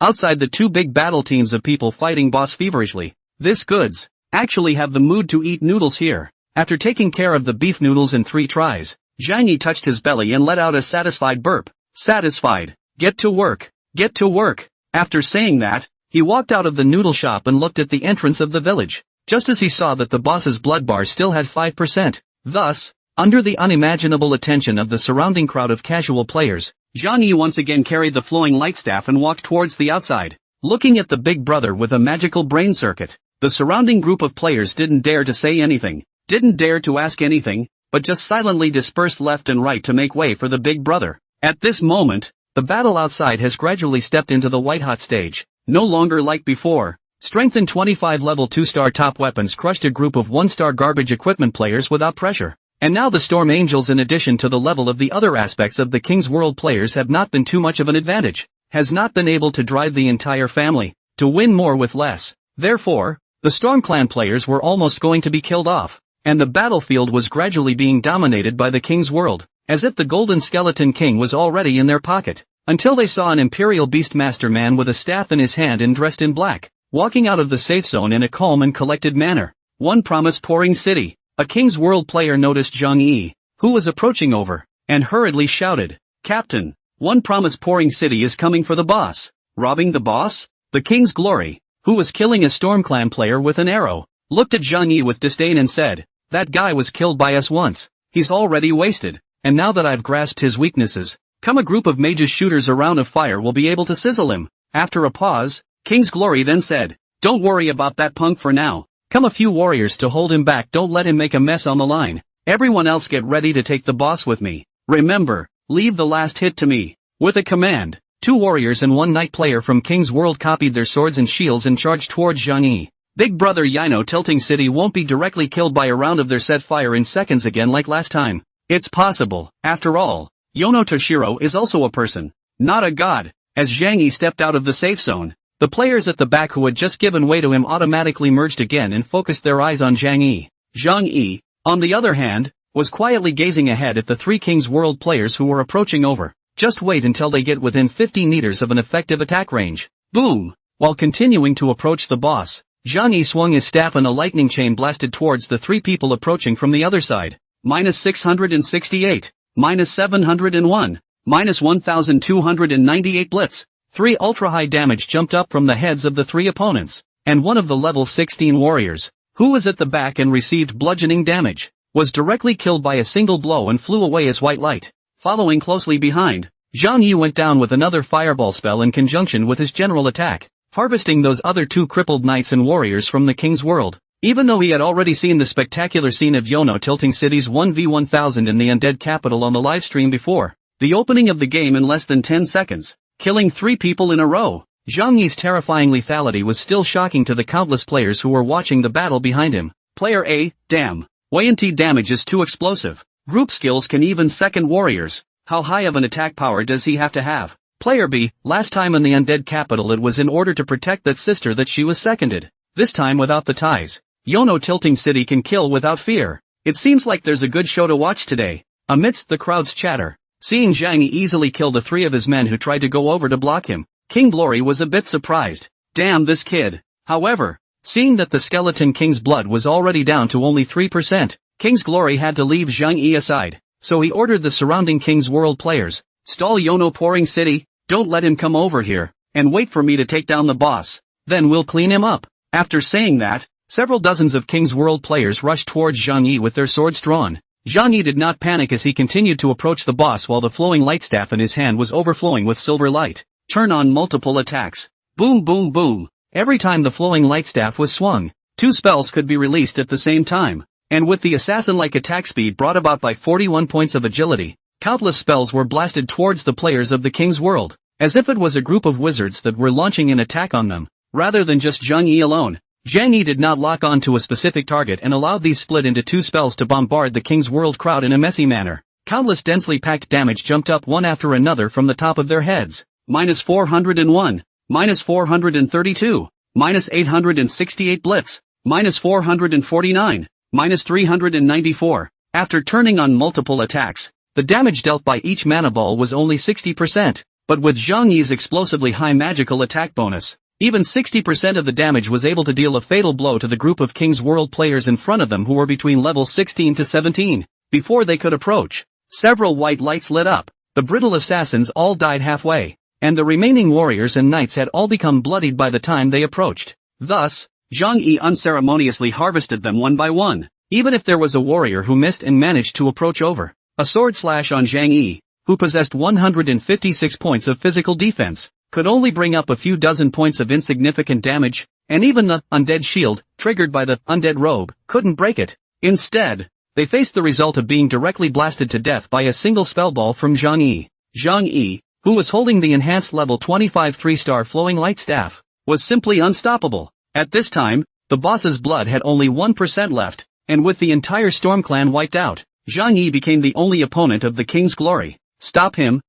outside the two big battle teams of people fighting boss feverishly. This goods actually have the mood to eat noodles here. After taking care of the beef noodles in 3 tries, Zhang Yi touched his belly and let out a satisfied burp. Satisfied. Get to work. Get to work. After saying that, he walked out of the noodle shop and looked at the entrance of the village, just as he saw that the boss's blood bar still had 5%. Thus, under the unimaginable attention of the surrounding crowd of casual players, Zhang Yi once again carried the flowing light staff and walked towards the outside, looking at the big brother with a magical brain circuit. The surrounding group of players didn't dare to say anything, didn't dare to ask anything, but just silently dispersed left and right to make way for the big brother. At this moment, the battle outside has gradually stepped into the white-hot stage. No longer like before, strengthened 25 level 2-star top weapons crushed a group of 1-star garbage equipment players without pressure. And now the Storm Angels, in addition to the level of the other aspects of the King's World players, have not been too much of an advantage, has not been able to drive the entire family to win more with less. Therefore, the Storm Clan players were almost going to be killed off, and the battlefield was gradually being dominated by the King's World, as if the Golden Skeleton King was already in their pocket. Until they saw an Imperial Beastmaster man with a staff in his hand and dressed in black, walking out of the safe zone in a calm and collected manner. One promise-pouring city. A King's World player noticed Zhang Yi, who was approaching over, and hurriedly shouted, Captain, one promise-pouring city is coming for the boss. Robbing the boss? The King's Glory, who was killing a Storm Clan player with an arrow, looked at Zhang Yi with disdain and said, "That guy was killed by us once. He's already wasted, and now that I've grasped his weaknesses, come a group of mages shooters around of fire will be able to sizzle him." After a pause, King's Glory then said, "Don't worry about that punk for now. Come a few warriors to hold him back, don't let him make a mess on the line. Everyone else get ready to take the boss with me. Remember, leave the last hit to me." With a command, 2 warriors and 1 knight player from King's World copied their swords and shields and charged towards Zhang Yi. Big brother Yino Tilting City won't be directly killed by a round of their set fire in seconds again like last time. It's possible, after all. Yono Toshiro is also a person, not a god. As Zhang Yi stepped out of the safe zone, the players at the back who had just given way to him automatically merged again and focused their eyes on Zhang Yi. Zhang Yi, on the other hand, was quietly gazing ahead at the 3 King's World players who were approaching over. Just wait until they get within 50 meters of an effective attack range. Boom! While continuing to approach the boss, Zhang Yi swung his staff and a lightning chain blasted towards the 3 people approaching from the other side. -668, -701, -1298 blitz. 3 ultra-high damage jumped up from the heads of the 3 opponents, and one of the level 16 warriors, who was at the back and received bludgeoning damage, was directly killed by a single blow and flew away as white light. Following closely behind, Zhang Yi went down with another fireball spell in conjunction with his general attack, harvesting those other 2 crippled knights and warriors from the King's World. Even though he had already seen the spectacular scene of Yono Tilting City's 1v1000 in the undead capital on the livestream before, the opening of the game in less than 10 seconds, killing 3 people in a row, Zhang Yi's terrifying lethality was still shocking to the countless players who were watching the battle behind him. Player A, damn. YNT damage is too explosive. Group skills can even second warriors. How high of an attack power does he have to have? Player B, last time in the undead capital it was in order to protect that sister that she was seconded. This time without the ties. Yono Tilting City can kill without fear. It seems like there's a good show to watch today. Amidst the crowd's chatter, seeing Zhang Yi easily kill the 3 of his men who tried to go over to block him, King Glory was a bit surprised. Damn this kid. However, seeing that the Skeleton King's blood was already down to only 3%, King's Glory had to leave Zhang Yi aside, so he ordered the surrounding King's World players, "Stall Yono Pouring City, don't let him come over here, and wait for me to take down the boss, then we'll clean him up." After saying that, several dozens of King's World players rushed towards Zhang Yi with their swords drawn. Zhang Yi did not panic as he continued to approach the boss while the flowing light staff in his hand was overflowing with silver light. Turn on multiple attacks. Boom boom boom. Every time the flowing light staff was swung, 2 spells could be released at the same time. And with the assassin-like attack speed brought about by 41 points of agility, countless spells were blasted towards the players of the King's World, as if it was a group of wizards that were launching an attack on them, rather than just Zhang Yi alone. Zhang Yi did not lock on to a specific target and allowed these split into 2 spells to bombard the King's World crowd in a messy manner. Countless densely packed damage jumped up one after another from the top of their heads. -401, -432, -868 blitz, -449. -394. After turning on multiple attacks, the damage dealt by each mana ball was only 60%, but with Zhang Yi's explosively high magical attack bonus, even 60% of the damage was able to deal a fatal blow to the group of King's World players in front of them who were between level 16 to 17. Before they could approach, several white lights lit up, the brittle assassins all died halfway, and the remaining warriors and knights had all become bloodied by the time they approached. Thus, Zhang Yi unceremoniously harvested them one by one, even if there was a warrior who missed and managed to approach over. A sword slash on Zhang Yi, who possessed 156 points of physical defense, could only bring up a few dozen points of insignificant damage, and even the undead shield, triggered by the undead robe, couldn't break it. Instead, they faced the result of being directly blasted to death by a single spellball from Zhang Yi. Zhang Yi, who was holding the enhanced level 25 3-star flowing light staff, was simply unstoppable. At this time, the boss's blood had only 1% left, and with the entire Storm Clan wiped out, Zhang Yi became the only opponent of the King's Glory. Stop him,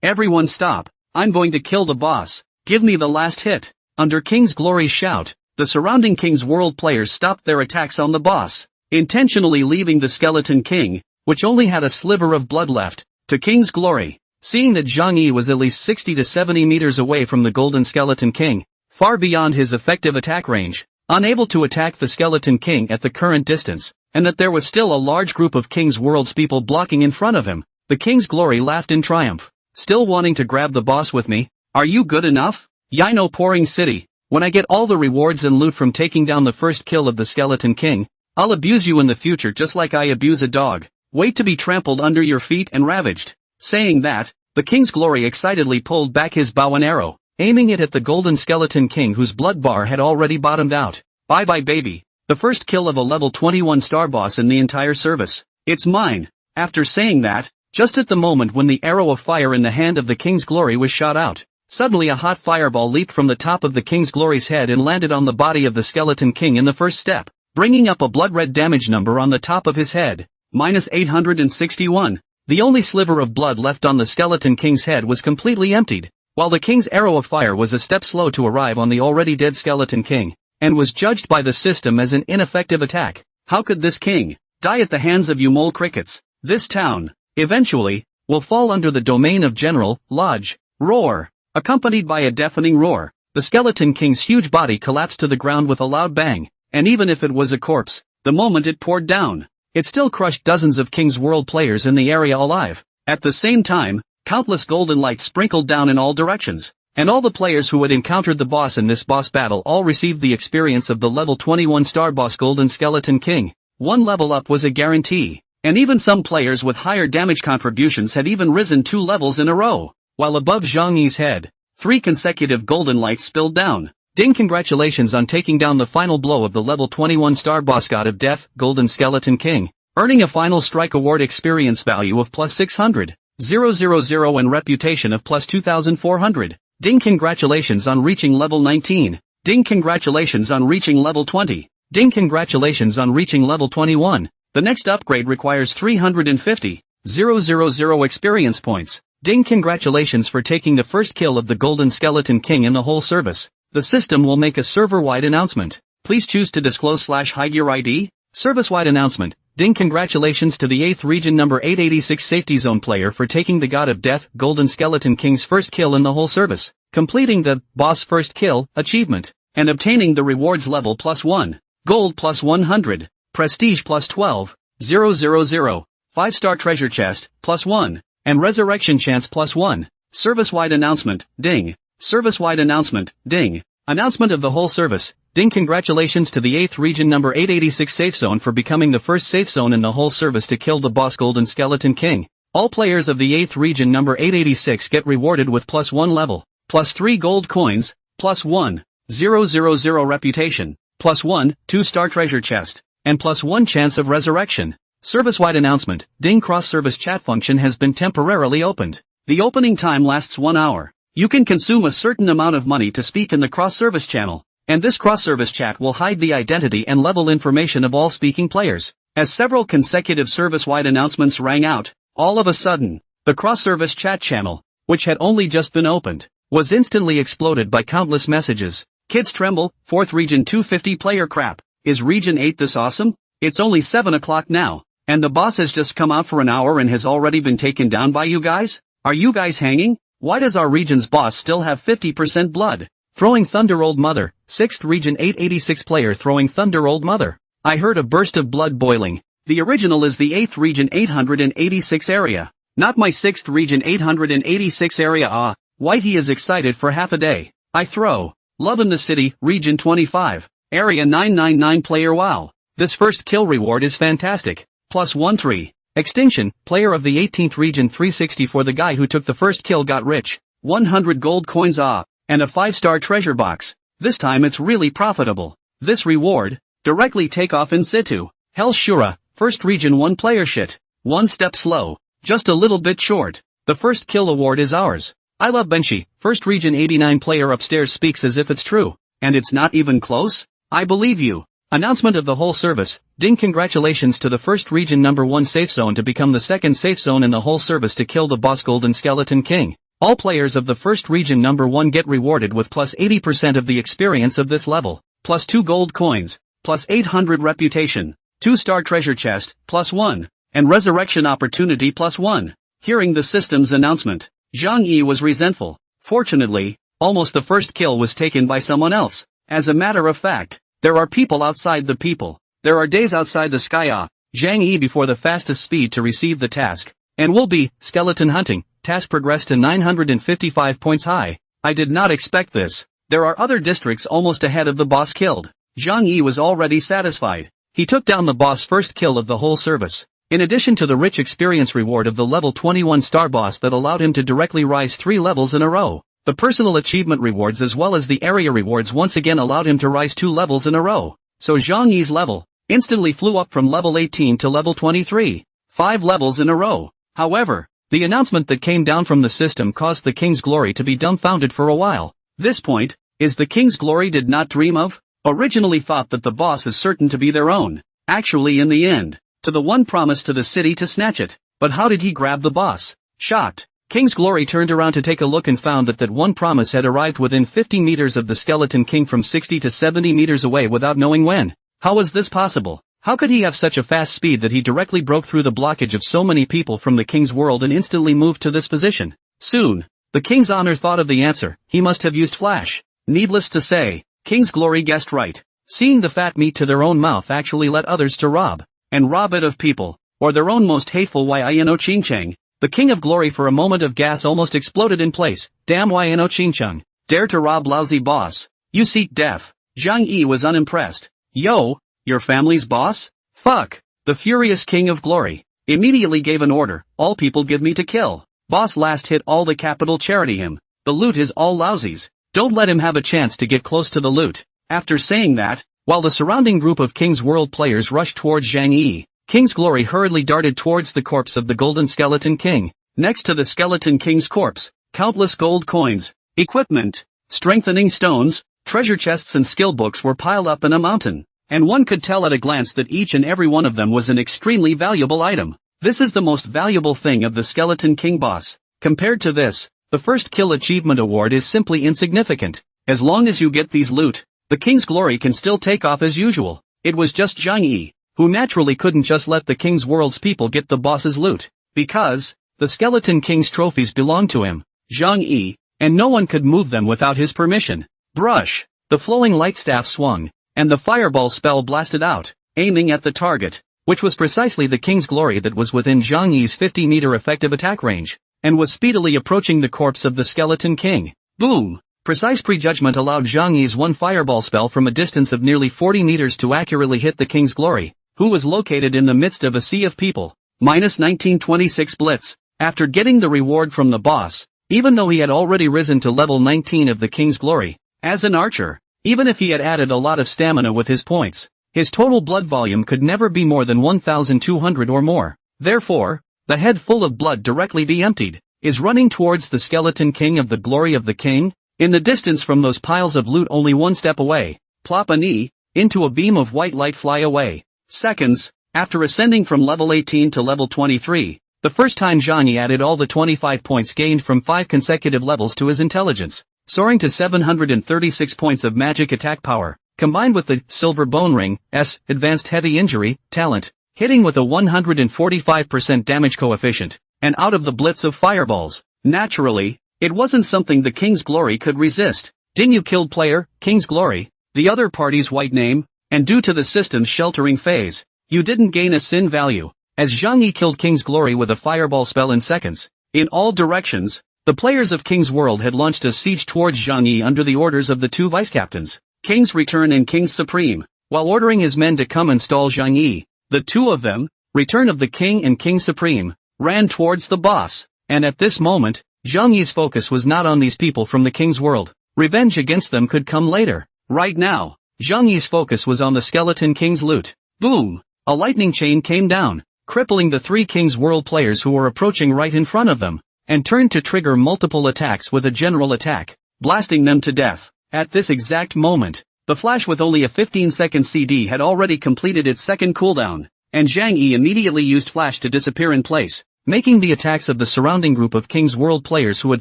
everyone stop, I'm going to kill the boss, give me the last hit. Under King's Glory's shout, the surrounding King's World players stopped their attacks on the boss, intentionally leaving the Skeleton King, which only had a sliver of blood left, to King's Glory. Seeing that Zhang Yi was at least 60 to 70 meters away from the Golden Skeleton King, far beyond his effective attack range, unable to attack the Skeleton King at the current distance, and that there was still a large group of King's World's people blocking in front of him, The King's Glory laughed in triumph. Still wanting to grab the boss with me? Are you good enough? Yino Pouring City. When I get all the rewards and loot from taking down the first kill of the Skeleton King, I'll abuse you in the future just like I abuse a dog. Wait to be trampled under your feet and ravaged. Saying that, the King's Glory excitedly pulled back his bow and arrow, aiming it at the Golden Skeleton King whose blood bar had already bottomed out. Bye bye baby. The first kill of a level 21 star boss in the entire service. It's mine. After saying that, just at the moment when the arrow of fire in the hand of the King's Glory was shot out, suddenly a hot fireball leaped from the top of the King's Glory's head and landed on the body of the Skeleton King in the first step, bringing up a blood-red damage number on the top of his head, -861. The only sliver of blood left on the Skeleton King's head was completely emptied, while the King's arrow of fire was a step slow to arrive on the already dead Skeleton King, and was judged by the system as an ineffective attack. How could this king die at the hands of you mole crickets? This town, eventually, will fall under the domain of General Lodge Roar. Accompanied by a deafening roar, the Skeleton King's huge body collapsed to the ground with a loud bang, and even if it was a corpse, the moment it poured down, it still crushed dozens of King's World players in the area alive. At the same time, countless golden lights sprinkled down in all directions, and all the players who had encountered the boss in this boss battle all received the experience of the level 21 star boss Golden Skeleton King. One level up was a guarantee, and even some players with higher damage contributions had even risen 2 levels in a row. While above Zhang Yi's head, 3 consecutive golden lights spilled down. Ding! Congratulations on taking down the final blow of the level 21 star boss God of Death, Golden Skeleton King, earning a final strike award experience value of +600,000 and reputation of +2,400. Ding! Congratulations on reaching level 19. Ding! Congratulations on reaching level 20. Ding! Congratulations on reaching level 21. The next upgrade requires 350,000 experience points. Ding! Congratulations for taking the first kill of the Golden Skeleton King in the whole service. The system will make a server-wide announcement. Please choose to disclose/hide your ID. Service-wide announcement. Ding! Congratulations to the 8th region number 886 safety zone player for taking the God of Death, Golden Skeleton King's first kill in the whole service, completing the boss first kill achievement, and obtaining the rewards level +1, gold +100, prestige +12, 000, 5-star treasure chest +1. And resurrection chance +1. Service-wide announcement, ding. Service-wide announcement, ding. Announcement of the whole service, ding! Congratulations to the 8th region number 886 safe zone for becoming the first safe zone in the whole service to kill the boss Golden Skeleton King. All players of the 8th region number 886 get rewarded with +1 level, +3 gold coins, +1, 000 reputation, +1, 2-star treasure chest, and +1 chance of resurrection. Service-wide announcement, ding! Cross-service chat function has been temporarily opened. The opening time lasts 1 hour. You can consume a certain amount of money to speak in the cross-service channel, and this cross-service chat will hide the identity and level information of all speaking players. As several consecutive service-wide announcements rang out, all of a sudden, the cross-service chat channel, which had only just been opened, was instantly exploded by countless messages. Kids tremble, 4th region 250 player crap. Is region 8 this awesome? It's only 7 o'clock now. And the boss has just come out for an hour and has already been taken down by you guys? Are you guys hanging? Why does our region's boss still have 50% blood? Throwing Thunder Old Mother, 6th region 886 player throwing Thunder Old Mother. I heard a burst of blood boiling. The original is the 8th region 886 area. Not my 6th region 886 area. Whitey is excited for half a day. I throw. Love in the City, region 25. Area 999 player wow. This first kill reward is fantastic. +13. Extinction, player of the 18th region 360 for the guy who took the first kill got rich. 100 gold coins and a 5-star treasure box. This time it's really profitable. This reward, directly take off in situ. Hell Shura, first region 1 player shit. 1 step slow. Just a little bit short. The first kill award is ours. I love Benshi, first region 89 player upstairs speaks as if it's true. And it's not even close? I believe you. Announcement of the whole service, ding! Congratulations to the first region number 1 safe zone to become the second safe zone in the whole service to kill the boss Golden Skeleton King. All players of the first region number 1 get rewarded with +80% of the experience of this level, +2 gold coins, +800 reputation, 2-star treasure chest, +1, and resurrection opportunity +1. Hearing the system's announcement, Zhang Yi was resentful. Fortunately, almost the first kill was taken by someone else. As a matter of fact, there are people outside the people. There are days outside the sky. Zhang Yi before the fastest speed to receive the task. And will be, skeleton hunting, task progressed to 955 points high. I did not expect this. There are other districts almost ahead of the boss killed. Zhang Yi was already satisfied. He took down the boss first kill of the whole service. In addition to the rich experience reward of the level 21 star boss that allowed him to directly rise 3 levels in a row, the personal achievement rewards as well as the area rewards once again allowed him to rise 2 levels in a row. So Zhang Yi's level instantly flew up from level 18 to level 23. 5 levels in a row. However, the announcement that came down from the system caused the King's Glory to be dumbfounded for a while. This point is the King's Glory did not dream of. Originally thought that the boss is certain to be their own. Actually in the end, to the one promised to the city to snatch it. But how did he grab the boss? Shocked, King's Glory turned around to take a look and found that one promise had arrived within 50 meters of the Skeleton King from 60 to 70 meters away without knowing when. How was this possible? How could he have such a fast speed that he directly broke through the blockage of so many people from the King's world and instantly moved to this position? Soon, the King's honor thought of the answer. He must have used flash. Needless to say, King's Glory guessed right. Seeing the fat meat to their own mouth actually led others to rob it of people, or their own most hateful Yino Chingchang. The King of Glory for a moment of gas almost exploded in place. Damn Yino Chingchang. Dare to rob lousy boss. You seek death. Zhang Yi was unimpressed. Yo, your family's boss? Fuck. The furious King of Glory immediately gave an order. All people give me to kill. Boss last hit all the capital charity him. The loot is all lousies. Don't let him have a chance to get close to the loot. After saying that, while the surrounding group of King's World players rushed towards Zhang Yi, King's Glory hurriedly darted towards the corpse of the Golden Skeleton King. Next to the Skeleton King's corpse, countless gold coins, equipment, strengthening stones, treasure chests and skill books were piled up in a mountain, and one could tell at a glance that each and every one of them was an extremely valuable item. This is the most valuable thing of the Skeleton King boss. Compared to this, the first kill achievement award is simply insignificant. As long as you get these loot, the King's Glory can still take off as usual. It was just Zhang Yi, who naturally couldn't just let the King's World's people get the boss's loot, because the Skeleton King's trophies belonged to him, Zhang Yi, and no one could move them without his permission. Brush. The flowing light staff swung, and the fireball spell blasted out, aiming at the target, which was precisely the King's Glory that was within Zhang Yi's 50-meter effective attack range, and was speedily approaching the corpse of the Skeleton King. Boom! Precise prejudgment allowed Zhang Yi's one fireball spell from a distance of nearly 40 meters to accurately hit the King's Glory, who was located in the midst of a sea of people. Minus 1926 Blitz. After getting the reward from the boss, even though he had already risen to level 19 of the King's Glory, as an archer, even if he had added a lot of stamina with his points, his total blood volume could never be more than 1,200 or more. Therefore, the head full of blood directly de-emptied, is running towards the Skeleton King of the Glory of the King. In the distance from those piles of loot only one step away, plop a knee, into a beam of white light fly away. Seconds, after ascending from level 18 to level 23, the first time Zhang Yi added all the 25 points gained from 5 consecutive levels to his intelligence, soaring to 736 points of magic attack power, combined with the Silver Bone Ring's advanced heavy injury talent, hitting with a 145% damage coefficient, and out of the blitz of fireballs. Naturally, it wasn't something the King's Glory could resist. Didn't you kill player, King's Glory, the other party's white name, and due to the system's sheltering phase, you didn't gain a sin value, as Zhang Yi killed King's Glory with a fireball spell in seconds. In all directions, the players of King's World had launched a siege towards Zhang Yi under the orders of the two vice-captains, King's Return and King's Supreme, while ordering his men to come and stall Zhang Yi. The two of them, Return of the King and King Supreme, ran towards the boss, and at this moment, Zhang Yi's focus was not on these people from the King's World. Revenge against them could come later. Right now, Zhang Yi's focus was on the Skeleton King's loot. Boom! A lightning chain came down, crippling the 3 King's World players who were approaching right in front of them, and turned to trigger multiple attacks with a general attack, blasting them to death. At this exact moment, the flash with only a 15-second CD had already completed its second cooldown, and Zhang Yi immediately used flash to disappear in place, making the attacks of the surrounding group of King's World players who had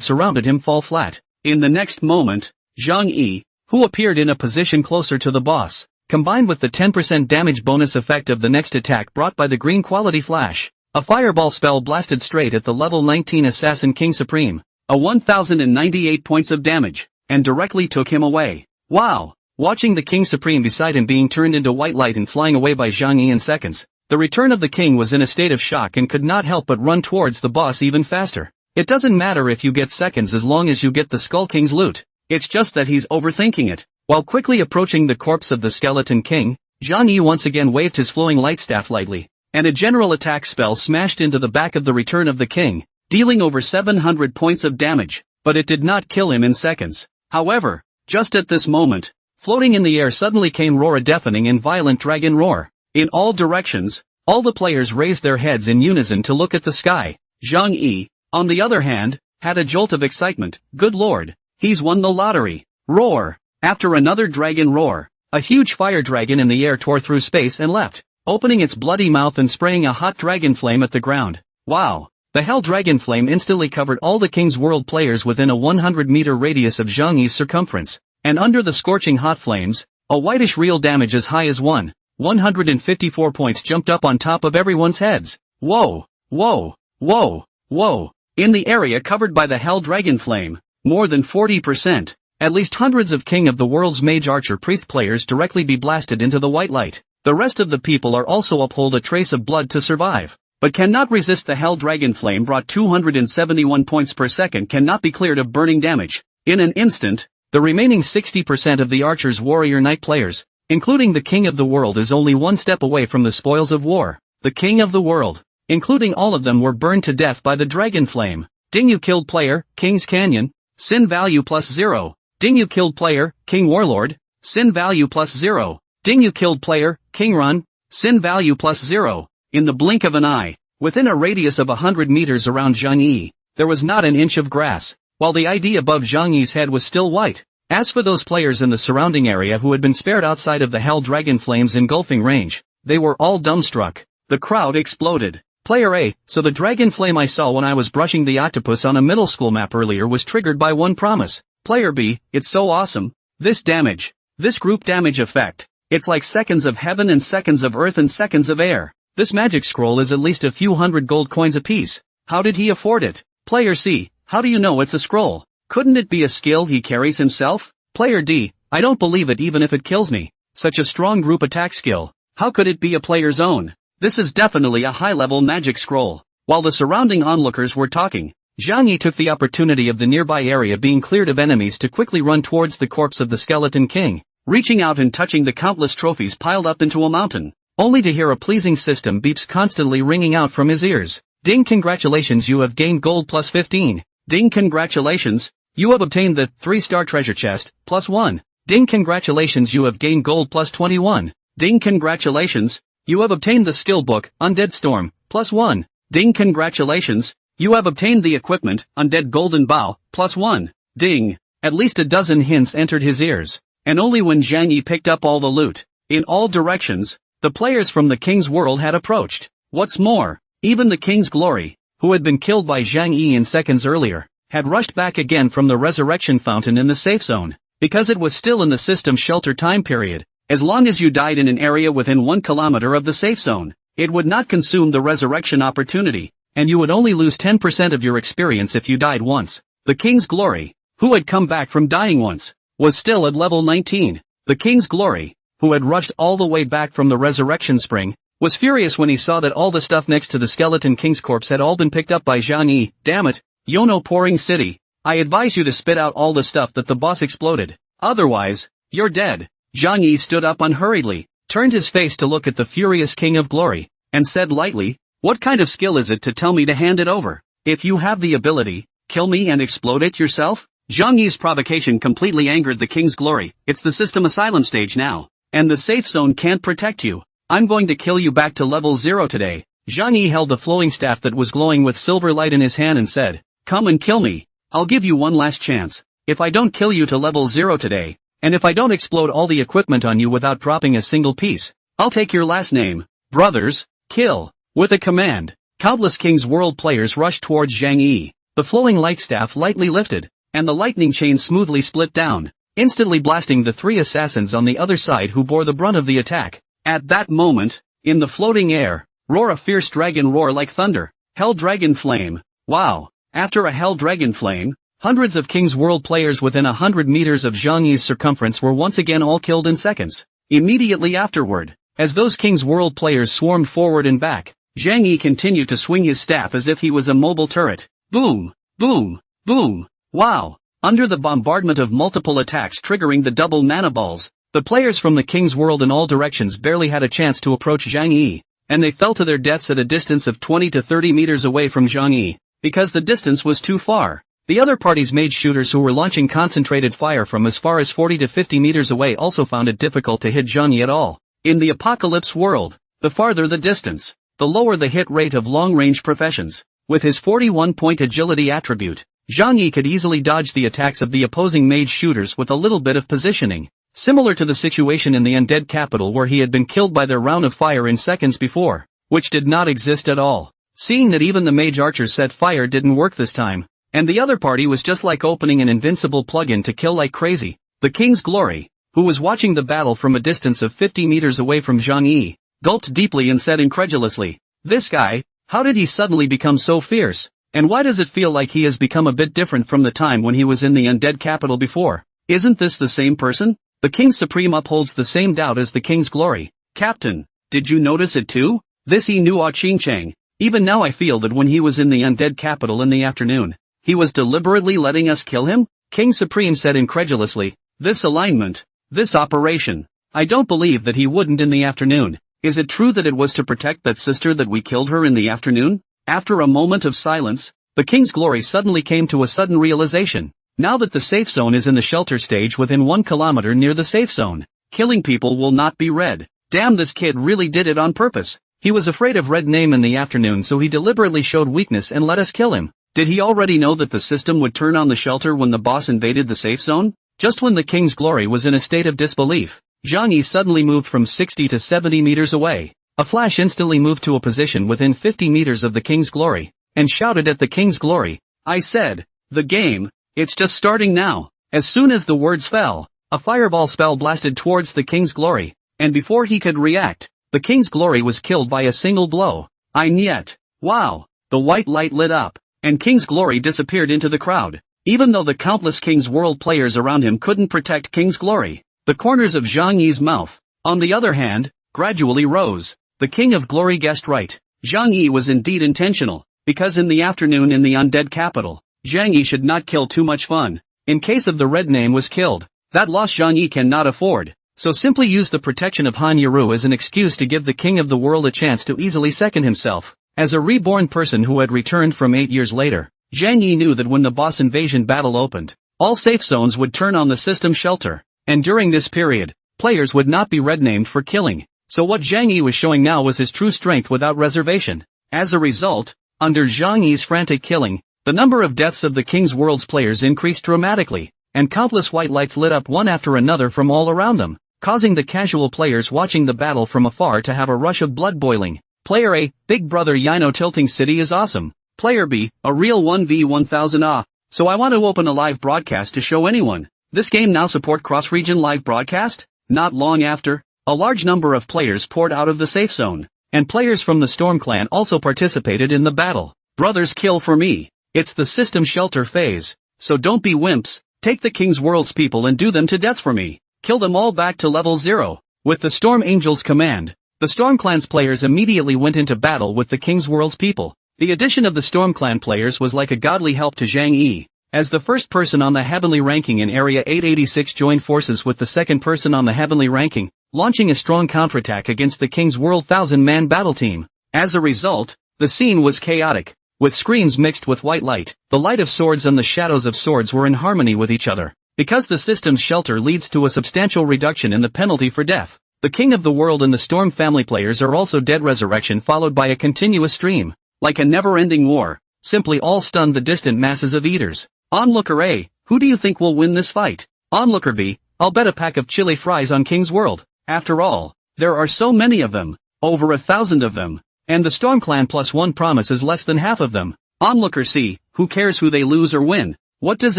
surrounded him fall flat. In the next moment, Zhang Yi, who appeared in a position closer to the boss, combined with the 10% damage bonus effect of the next attack brought by the green quality flash, a fireball spell blasted straight at the level 19 assassin King Supreme, a 1098 points of damage, and directly took him away. Wow! Watching the King Supreme beside him being turned into white light and flying away by Zhang Yi in seconds, The return of the king was in a state of shock and could not help but run towards the boss even faster. It doesn't matter if you get seconds as long as you get the Skull King's loot. It's just that he's overthinking it. While quickly approaching the corpse of the Skeleton King, Zhang Yi once again waved his flowing light staff lightly, and a general attack spell smashed into the back of the Return of the King, dealing over 700 points of damage, but it did not kill him in seconds. However, just at this moment, floating in the air suddenly came roar, a deafening and violent dragon roar. In all directions, all the players raised their heads in unison to look at the sky. Zhang Yi, on the other hand, had a jolt of excitement. Good lord, he's won the lottery. Roar! After another dragon roar, a huge fire dragon in the air tore through space and left, opening its bloody mouth and spraying a hot dragon flame at the ground. Wow! The hell dragon flame instantly covered all the King's World players within a 100-meter radius of Zhang Yi's circumference, and under the scorching hot flames, a whitish real damage as high as 154 points jumped up on top of everyone's heads. Whoa! Whoa! Whoa! Whoa! In the area covered by the hell dragon flame, more than 40%, at least hundreds of King of the World's mage archer priest players directly be blasted into the white light. The rest of the people are also uphold a trace of blood to survive, but cannot resist the hell dragon flame brought 271 points per second cannot be cleared of burning damage. In an instant, the remaining 60% of the archer's warrior knight players, including the King of the World, is only one step away from the spoils of war. The King of the World, including all of them, were burned to death by the dragon flame. Ding, you killed player, King's Canyon, sin value +0. Ding, you killed player, King Warlord, sin value +0. Ding, you killed player, King Run, sin value +0. In the blink of an eye, within a radius of 100 meters around Zhang Yi, there was not an inch of grass, while the ID above Zhang Yi's head was still white. As for those players in the surrounding area who had been spared outside of the hell dragon flame's engulfing range, they were all dumbstruck. The crowd exploded. Player A, so the dragon flame I saw when I was brushing the octopus on a middle school map earlier was triggered by one promise. Player B, it's so awesome. This damage. This group damage effect. It's like seconds of heaven and seconds of earth and seconds of air. This magic scroll is at least a few hundred gold coins apiece. How did he afford it? Player C, how do you know it's a scroll? Couldn't it be a skill he carries himself? Player D, I don't believe it even if it kills me. Such a strong group attack skill. How could it be a player's own? This is definitely a high-level magic scroll. While the surrounding onlookers were talking, Zhang Yi took the opportunity of the nearby area being cleared of enemies to quickly run towards the corpse of the Skeleton King, reaching out and touching the countless trophies piled up into a mountain, only to hear a pleasing system beeps constantly ringing out from his ears. Ding, congratulations, you have gained gold +15. Ding, congratulations, you have obtained the 3-star treasure chest, +1. Ding, congratulations, you have gained gold +21. Ding, congratulations, you have obtained the skill book, Undead Storm, +1. Ding, congratulations, you have obtained the equipment, Undead Golden Bow, +1. Ding. At least a dozen hints entered his ears, and only when Zhang Yi picked up all the loot, in all directions, the players from the King's World had approached. What's more, even the King's Glory, who had been killed by Zhang Yi in seconds earlier, had rushed back again from the resurrection fountain in the safe zone, because it was still in the system shelter time period. As long as you died in an area within 1 kilometer of the safe zone, it would not consume the resurrection opportunity, and you would only lose 10% of your experience if you died once. The King's Glory, who had come back from dying once, was still at level 19. The King's Glory, who had rushed all the way back from the resurrection spring, was furious when he saw that all the stuff next to the Skeleton King's corpse had all been picked up by Zhang Yi. Damn it, Yono Pouring City, I advise you to spit out all the stuff that the boss exploded. Otherwise, you're dead. Zhang Yi stood up unhurriedly, turned his face to look at the furious King of Glory, and said lightly, what kind of skill is it to tell me to hand it over? If you have the ability, kill me and explode it yourself? Zhang Yi's provocation completely angered the King's Glory. It's the system asylum stage now, and the safe zone can't protect you. I'm going to kill you back to level 0 today. Zhang Yi held the flowing staff that was glowing with silver light in his hand and said, come and kill me. I'll give you one last chance. If I don't kill you to level 0 today, and if I don't explode all the equipment on you without dropping a single piece, I'll take your last name. Brothers, kill. With a command, countless King's World players rushed towards Zhang Yi. The flowing light staff lightly lifted, and the lightning chain smoothly split down, instantly blasting the 3 assassins on the other side who bore the brunt of the attack. At that moment, in the floating air, roar a fierce dragon roar like thunder. Hell Dragon Flame. Wow. After a Hell Dragon Flame, hundreds of King's World players within 100 meters of Zhang Yi's circumference were once again all killed in seconds. Immediately afterward, As those King's World players swarmed forward and back, Zhang Yi continued to swing his staff as if he was a mobile turret. Boom! Boom! Boom! Wow! Under the bombardment of multiple attacks triggering the double mana balls, the players from the King's World in all directions barely had a chance to approach Zhang Yi, and they fell to their deaths at a distance of 20 to 30 meters away from Zhang Yi, because the distance was too far. The other party's mage shooters who were launching concentrated fire from as far as 40 to 50 meters away also found it difficult to hit Zhang Yi at all. In the apocalypse world, the farther the distance, the lower the hit rate of long-range professions. With his 41-point agility attribute, Zhang Yi could easily dodge the attacks of the opposing mage shooters with a little bit of positioning, similar to the situation in the undead capital where he had been killed by their round of fire in seconds before, which did not exist at all. Seeing that even the mage archers set fire didn't work this time, and the other party was just like opening an invincible plugin to kill like crazy, the King's Glory, who was watching the battle from a distance of 50 meters away from Zhang Yi, gulped deeply and said incredulously, "This guy, how did he suddenly become so fierce, and why does it feel like he has become a bit different from the time when he was in the undead capital before? Isn't this the same person?" The King Supreme upholds the same doubt as the King's Glory. "Captain, did you notice it too? This he knew Ching. Even now I feel that when he was in the undead capital in the afternoon, he was deliberately letting us kill him?" King Supreme said incredulously, "This alignment, this operation, I don't believe that he wouldn't in the afternoon. Is it true that it was to protect that sister that we killed her in the afternoon?" After a moment of silence, the King's Glory suddenly came to a sudden realization. Now that the safe zone is in the shelter stage within 1 kilometer near the safe zone, killing people will not be red. Damn, this kid really did it on purpose. He was afraid of red name in the afternoon, so he deliberately showed weakness and let us kill him. Did he already know that the system would turn on the shelter when the boss invaded the safe zone? Just when the King's Glory was in a state of disbelief, Zhang Yi suddenly moved from 60 to 70 meters away. A flash instantly moved to a position within 50 meters of the King's Glory, and shouted at the King's Glory, "I said, the game, it's just starting now." As soon as the words fell, a fireball spell blasted towards the King's Glory, and before he could react, the King's Glory was killed by a single blow. Niet. Wow. The white light lit up, and King's Glory disappeared into the crowd. Even though the countless King's World players around him couldn't protect King's Glory, the corners of Zhang Yi's mouth, on the other hand, gradually rose. The King of Glory guessed right. Zhang Yi was indeed intentional, because in the afternoon in the undead capital, Zhang Yi should not kill too much fun. In case of the red name was killed, that loss Zhang Yi cannot afford, so simply use the protection of Han Yaru as an excuse to give the King of the World a chance to easily second himself. As a reborn person who had returned from 8 years later, Zhang Yi knew that when the boss invasion battle opened, all safe zones would turn on the system shelter, and during this period, players would not be red named for killing. So what Zhang Yi was showing now was his true strength without reservation. As a result, under Zhang Yi's frantic killing, the number of deaths of the King's World's players increased dramatically, and countless white lights lit up one after another from all around them, causing the casual players watching the battle from afar to have a rush of blood boiling. Player A, Big Brother Yino Tilting City is awesome. Player B, a real 1v1000 so I want to open a live broadcast to show anyone. This game now support cross-region live broadcast? Not long after, a large number of players poured out of the safe zone, and players from the Storm Clan also participated in the battle. Brothers kill for me. It's the system shelter phase, so don't be wimps, take the King's World's people and do them to death for me. Kill them all back to level 0. With the Storm Angel's command, the Storm Clan's players immediately went into battle with the King's World's people. The addition of the Storm Clan players was like a godly help to Zhang Yi, as the first person on the heavenly ranking in Area 886 joined forces with the second person on the heavenly ranking, launching a strong counterattack against the King's World 1,000-man battle team. As a result, the scene was chaotic, with screams mixed with white light. The light of swords and the shadows of swords were in harmony with each other. Because the system's shelter leads to a substantial reduction in the penalty for death, the King of the World and the Storm family players are also dead. Resurrection followed by a continuous stream. Like a never-ending war, simply all stunned the distant masses of eaters. Onlooker A, who do you think will win this fight? Onlooker B, I'll bet a pack of chili fries on King's World. After all, there are so many of them, over 1,000 of them, and the Storm Clan +1 promises less than half of them. Onlooker C, who cares who they lose or win? What does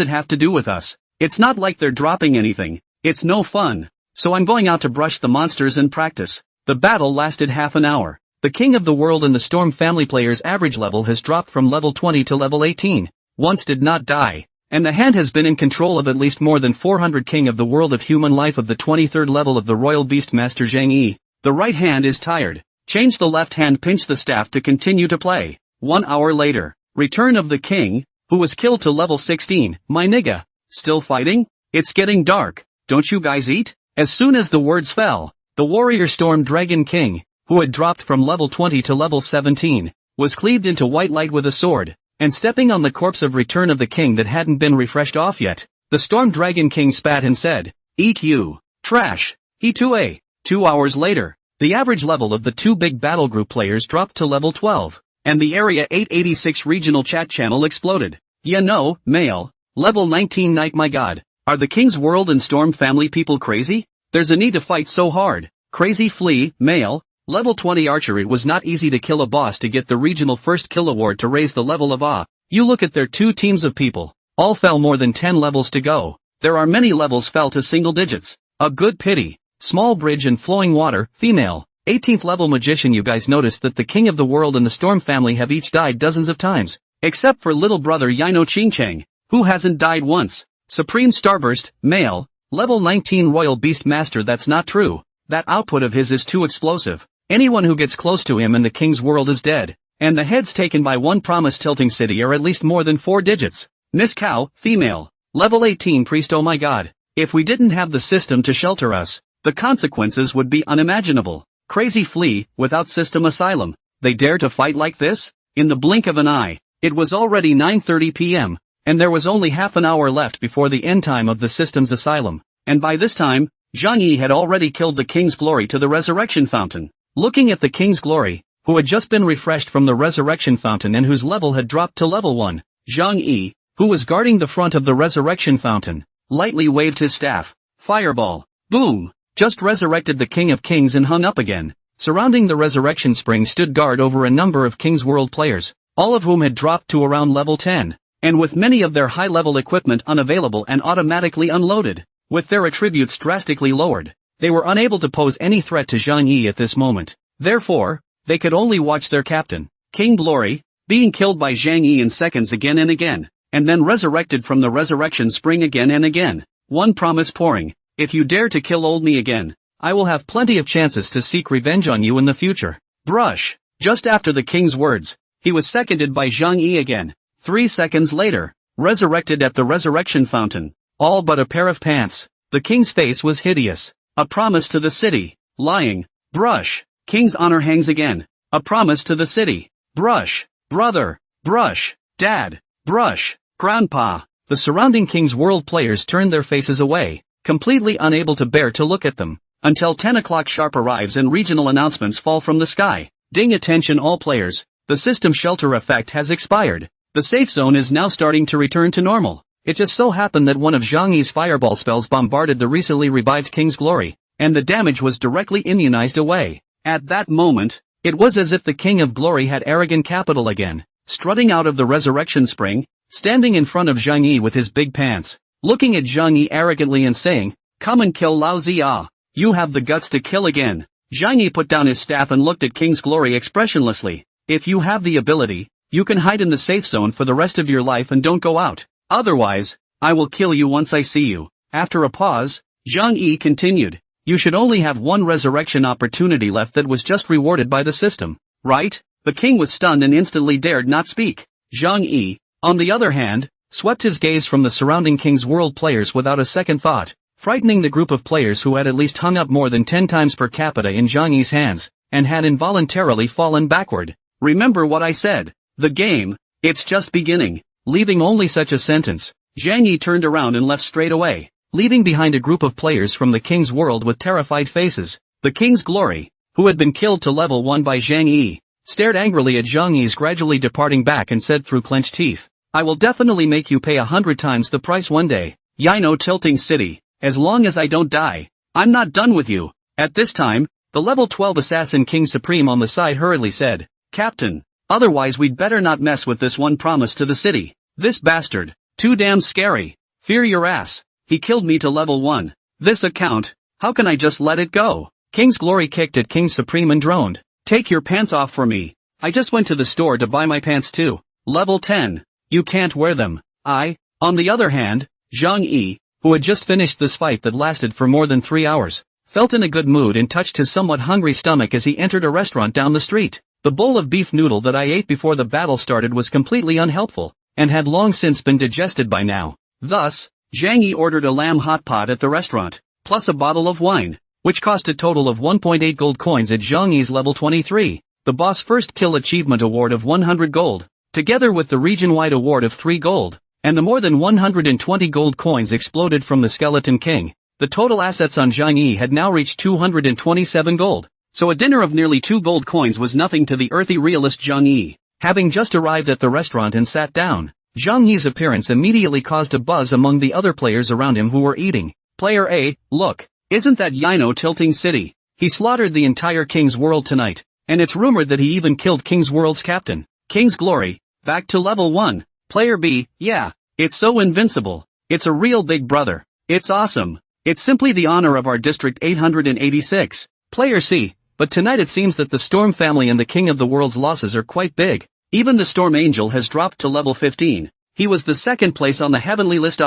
it have to do with us? It's not like they're dropping anything, it's no fun. So I'm going out to brush the monsters and practice. The battle lasted half an hour. The King of the World and the Storm family players' average level has dropped from level 20 to level 18. Once did not die, and the hand has been in control of at least more than 400 King of the World of human life of the 23rd level of the Royal Beast Master Zhang Yi. The right hand is tired. Change the left hand, pinch the staff to continue to play. 1 hour later. Return of the king, who was killed to level 16. My nigga. Still fighting? It's getting dark. Don't you guys eat? As soon as the words fell, the warrior storm dragon king, who had dropped from level 20 to level 17, was cleaved into white light with a sword, and stepping on the corpse of Return of the King that hadn't been refreshed off yet, the storm dragon king spat and said, "Eat you. Trash." He too ate. 2 hours later, the average level of the two big battle group players dropped to level 12, and the Area 886 regional chat channel exploded. Yeah no, male, level 19 night. My god, are the King's World and Storm family people crazy? There's a need to fight so hard. Crazy flea, male. Level 20 archery was not easy to kill a boss to get the regional first kill award to raise the level of awe. You look at their two teams of people, all fell more than 10 levels to go. There are many levels fell to single digits. A good pity. Small bridge and flowing water, female. 18th level magician. You guys noticed that the King of the World and the Storm family have each died dozens of times, except for little brother Yino Ching, who hasn't died once. Supreme Starburst, male, level 19 Royal Beast Master. That's not true. That output of his is too explosive. Anyone who gets close to him in the King's World is dead, and the heads taken by one Promise Tilting City are at least more than 4 digits. Miss Cow, female, level 18 priest. Oh my god, if we didn't have the system to shelter us, the consequences would be unimaginable. Crazy flea, without system asylum. They dare to fight like this? In the blink of an eye, it was already 9:30 p.m., and there was only half an hour left before the end time of the system's asylum, and by this time, Zhang Yi had already killed the King's Glory to the Resurrection Fountain. Looking at the King's Glory, who had just been refreshed from the Resurrection Fountain and whose level had dropped to level 1, Zhang Yi, who was guarding the front of the Resurrection Fountain, lightly waved his staff. Fireball. Boom. Just resurrected the King of Kings and hung up again. Surrounding the Resurrection Spring stood guard over a number of King's World players, all of whom had dropped to around level 10, and with many of their high-level equipment unavailable and automatically unloaded, with their attributes drastically lowered. They were unable to pose any threat to Zhang Yi at this moment. Therefore, they could only watch their captain, King Glory, being killed by Zhang Yi in seconds again and again, and then resurrected from the Resurrection Spring again and again. One promise pouring: if you dare to kill old me again, I will have plenty of chances to seek revenge on you in the future. Brush. Just after the king's words, he was seconded by Zhang Yi again. 3 seconds later, resurrected at the Resurrection Fountain, all but a pair of pants. The king's face was hideous. A promise to the city. Lying. Brush. King's honor hangs again. A promise to the city. Brush. Brother. Brush. Dad. Brush. Grandpa. The surrounding King's World players turned their faces away, completely unable to bear to look at them, until 10 o'clock sharp arrives and regional announcements fall from the sky. Ding, attention all players. The system shelter effect has expired. The safe zone is now starting to return to normal. It just so happened that one of Zhang Yi's fireball spells bombarded the recently revived King's Glory, and the damage was directly immunized away. At that moment, it was as if the King of Glory had arrogant capital again, strutting out of the Resurrection Spring, standing in front of Zhang Yi with his big pants, looking at Zhang Yi arrogantly and saying, "Come and kill Lao Zia. You have the guts to kill again." Zhang Yi put down his staff and looked at King's Glory expressionlessly. "If you have the ability, you can hide in the safe zone for the rest of your life and don't go out. Otherwise, I will kill you once I see you." After a pause, Zhang Yi continued, "You should only have one resurrection opportunity left that was just rewarded by the system, right?" The king was stunned and instantly dared not speak. Zhang Yi, on the other hand, swept his gaze from the surrounding King's World players without a second thought, frightening the group of players who had at least hung up more than 10 times per capita in Zhang Yi's hands, and had involuntarily fallen backward. "Remember what I said. The game, it's just beginning." Leaving only such a sentence, Zhang Yi turned around and left straight away, leaving behind a group of players from the King's World with terrified faces. The King's Glory, who had been killed to level 1 by Zhang Yi, stared angrily at Zhang Yi's gradually departing back and said through clenched teeth, "I will definitely make you pay 100 times the price one day, Yino Tilting City, as long as I don't die. I'm not done with you." At this time, the level 12 assassin King Supreme on the side hurriedly said, "Captain, otherwise we'd better not mess with this one promise to the city. This bastard, too damn scary. Fear your ass. He killed me to level 1. This account, how can I just let it go?" King's Glory kicked at King Supreme and droned, "Take your pants off for me. I just went to the store to buy my pants too. Level 10. You can't wear them." On the other hand, Zhang Yi, who had just finished this fight that lasted for more than 3 hours, felt in a good mood and touched his somewhat hungry stomach as he entered a restaurant down the street. The bowl of beef noodle that I ate before the battle started was completely unhelpful, and had long since been digested by now. Thus, Zhang Yi ordered a lamb hot pot at the restaurant, plus a bottle of wine, which cost a total of 1.8 gold coins at Zhang Yi's level 23. The boss first kill achievement award of 100 gold, together with the region-wide award of 3 gold, and the more than 120 gold coins exploded from the Skeleton King. The total assets on Zhang Yi had now reached 227 gold, so a dinner of nearly 2 gold coins was nothing to the earthy realist Zhang Yi. Having just arrived at the restaurant and sat down, Zhang Yi's appearance immediately caused a buzz among the other players around him who were eating. Player A, look, isn't that Yino tilting city? He slaughtered the entire King's World tonight, and it's rumored that he even killed King's World's captain. King's Glory, back to level 1. Player B, yeah, it's so invincible. It's a real big brother. It's awesome. It's simply the honor of our District 886. Player C, but tonight it seems that the Storm family and the King of the World's losses are quite big. Even the Storm Angel has dropped to level 15. He was the second place on the heavenly list.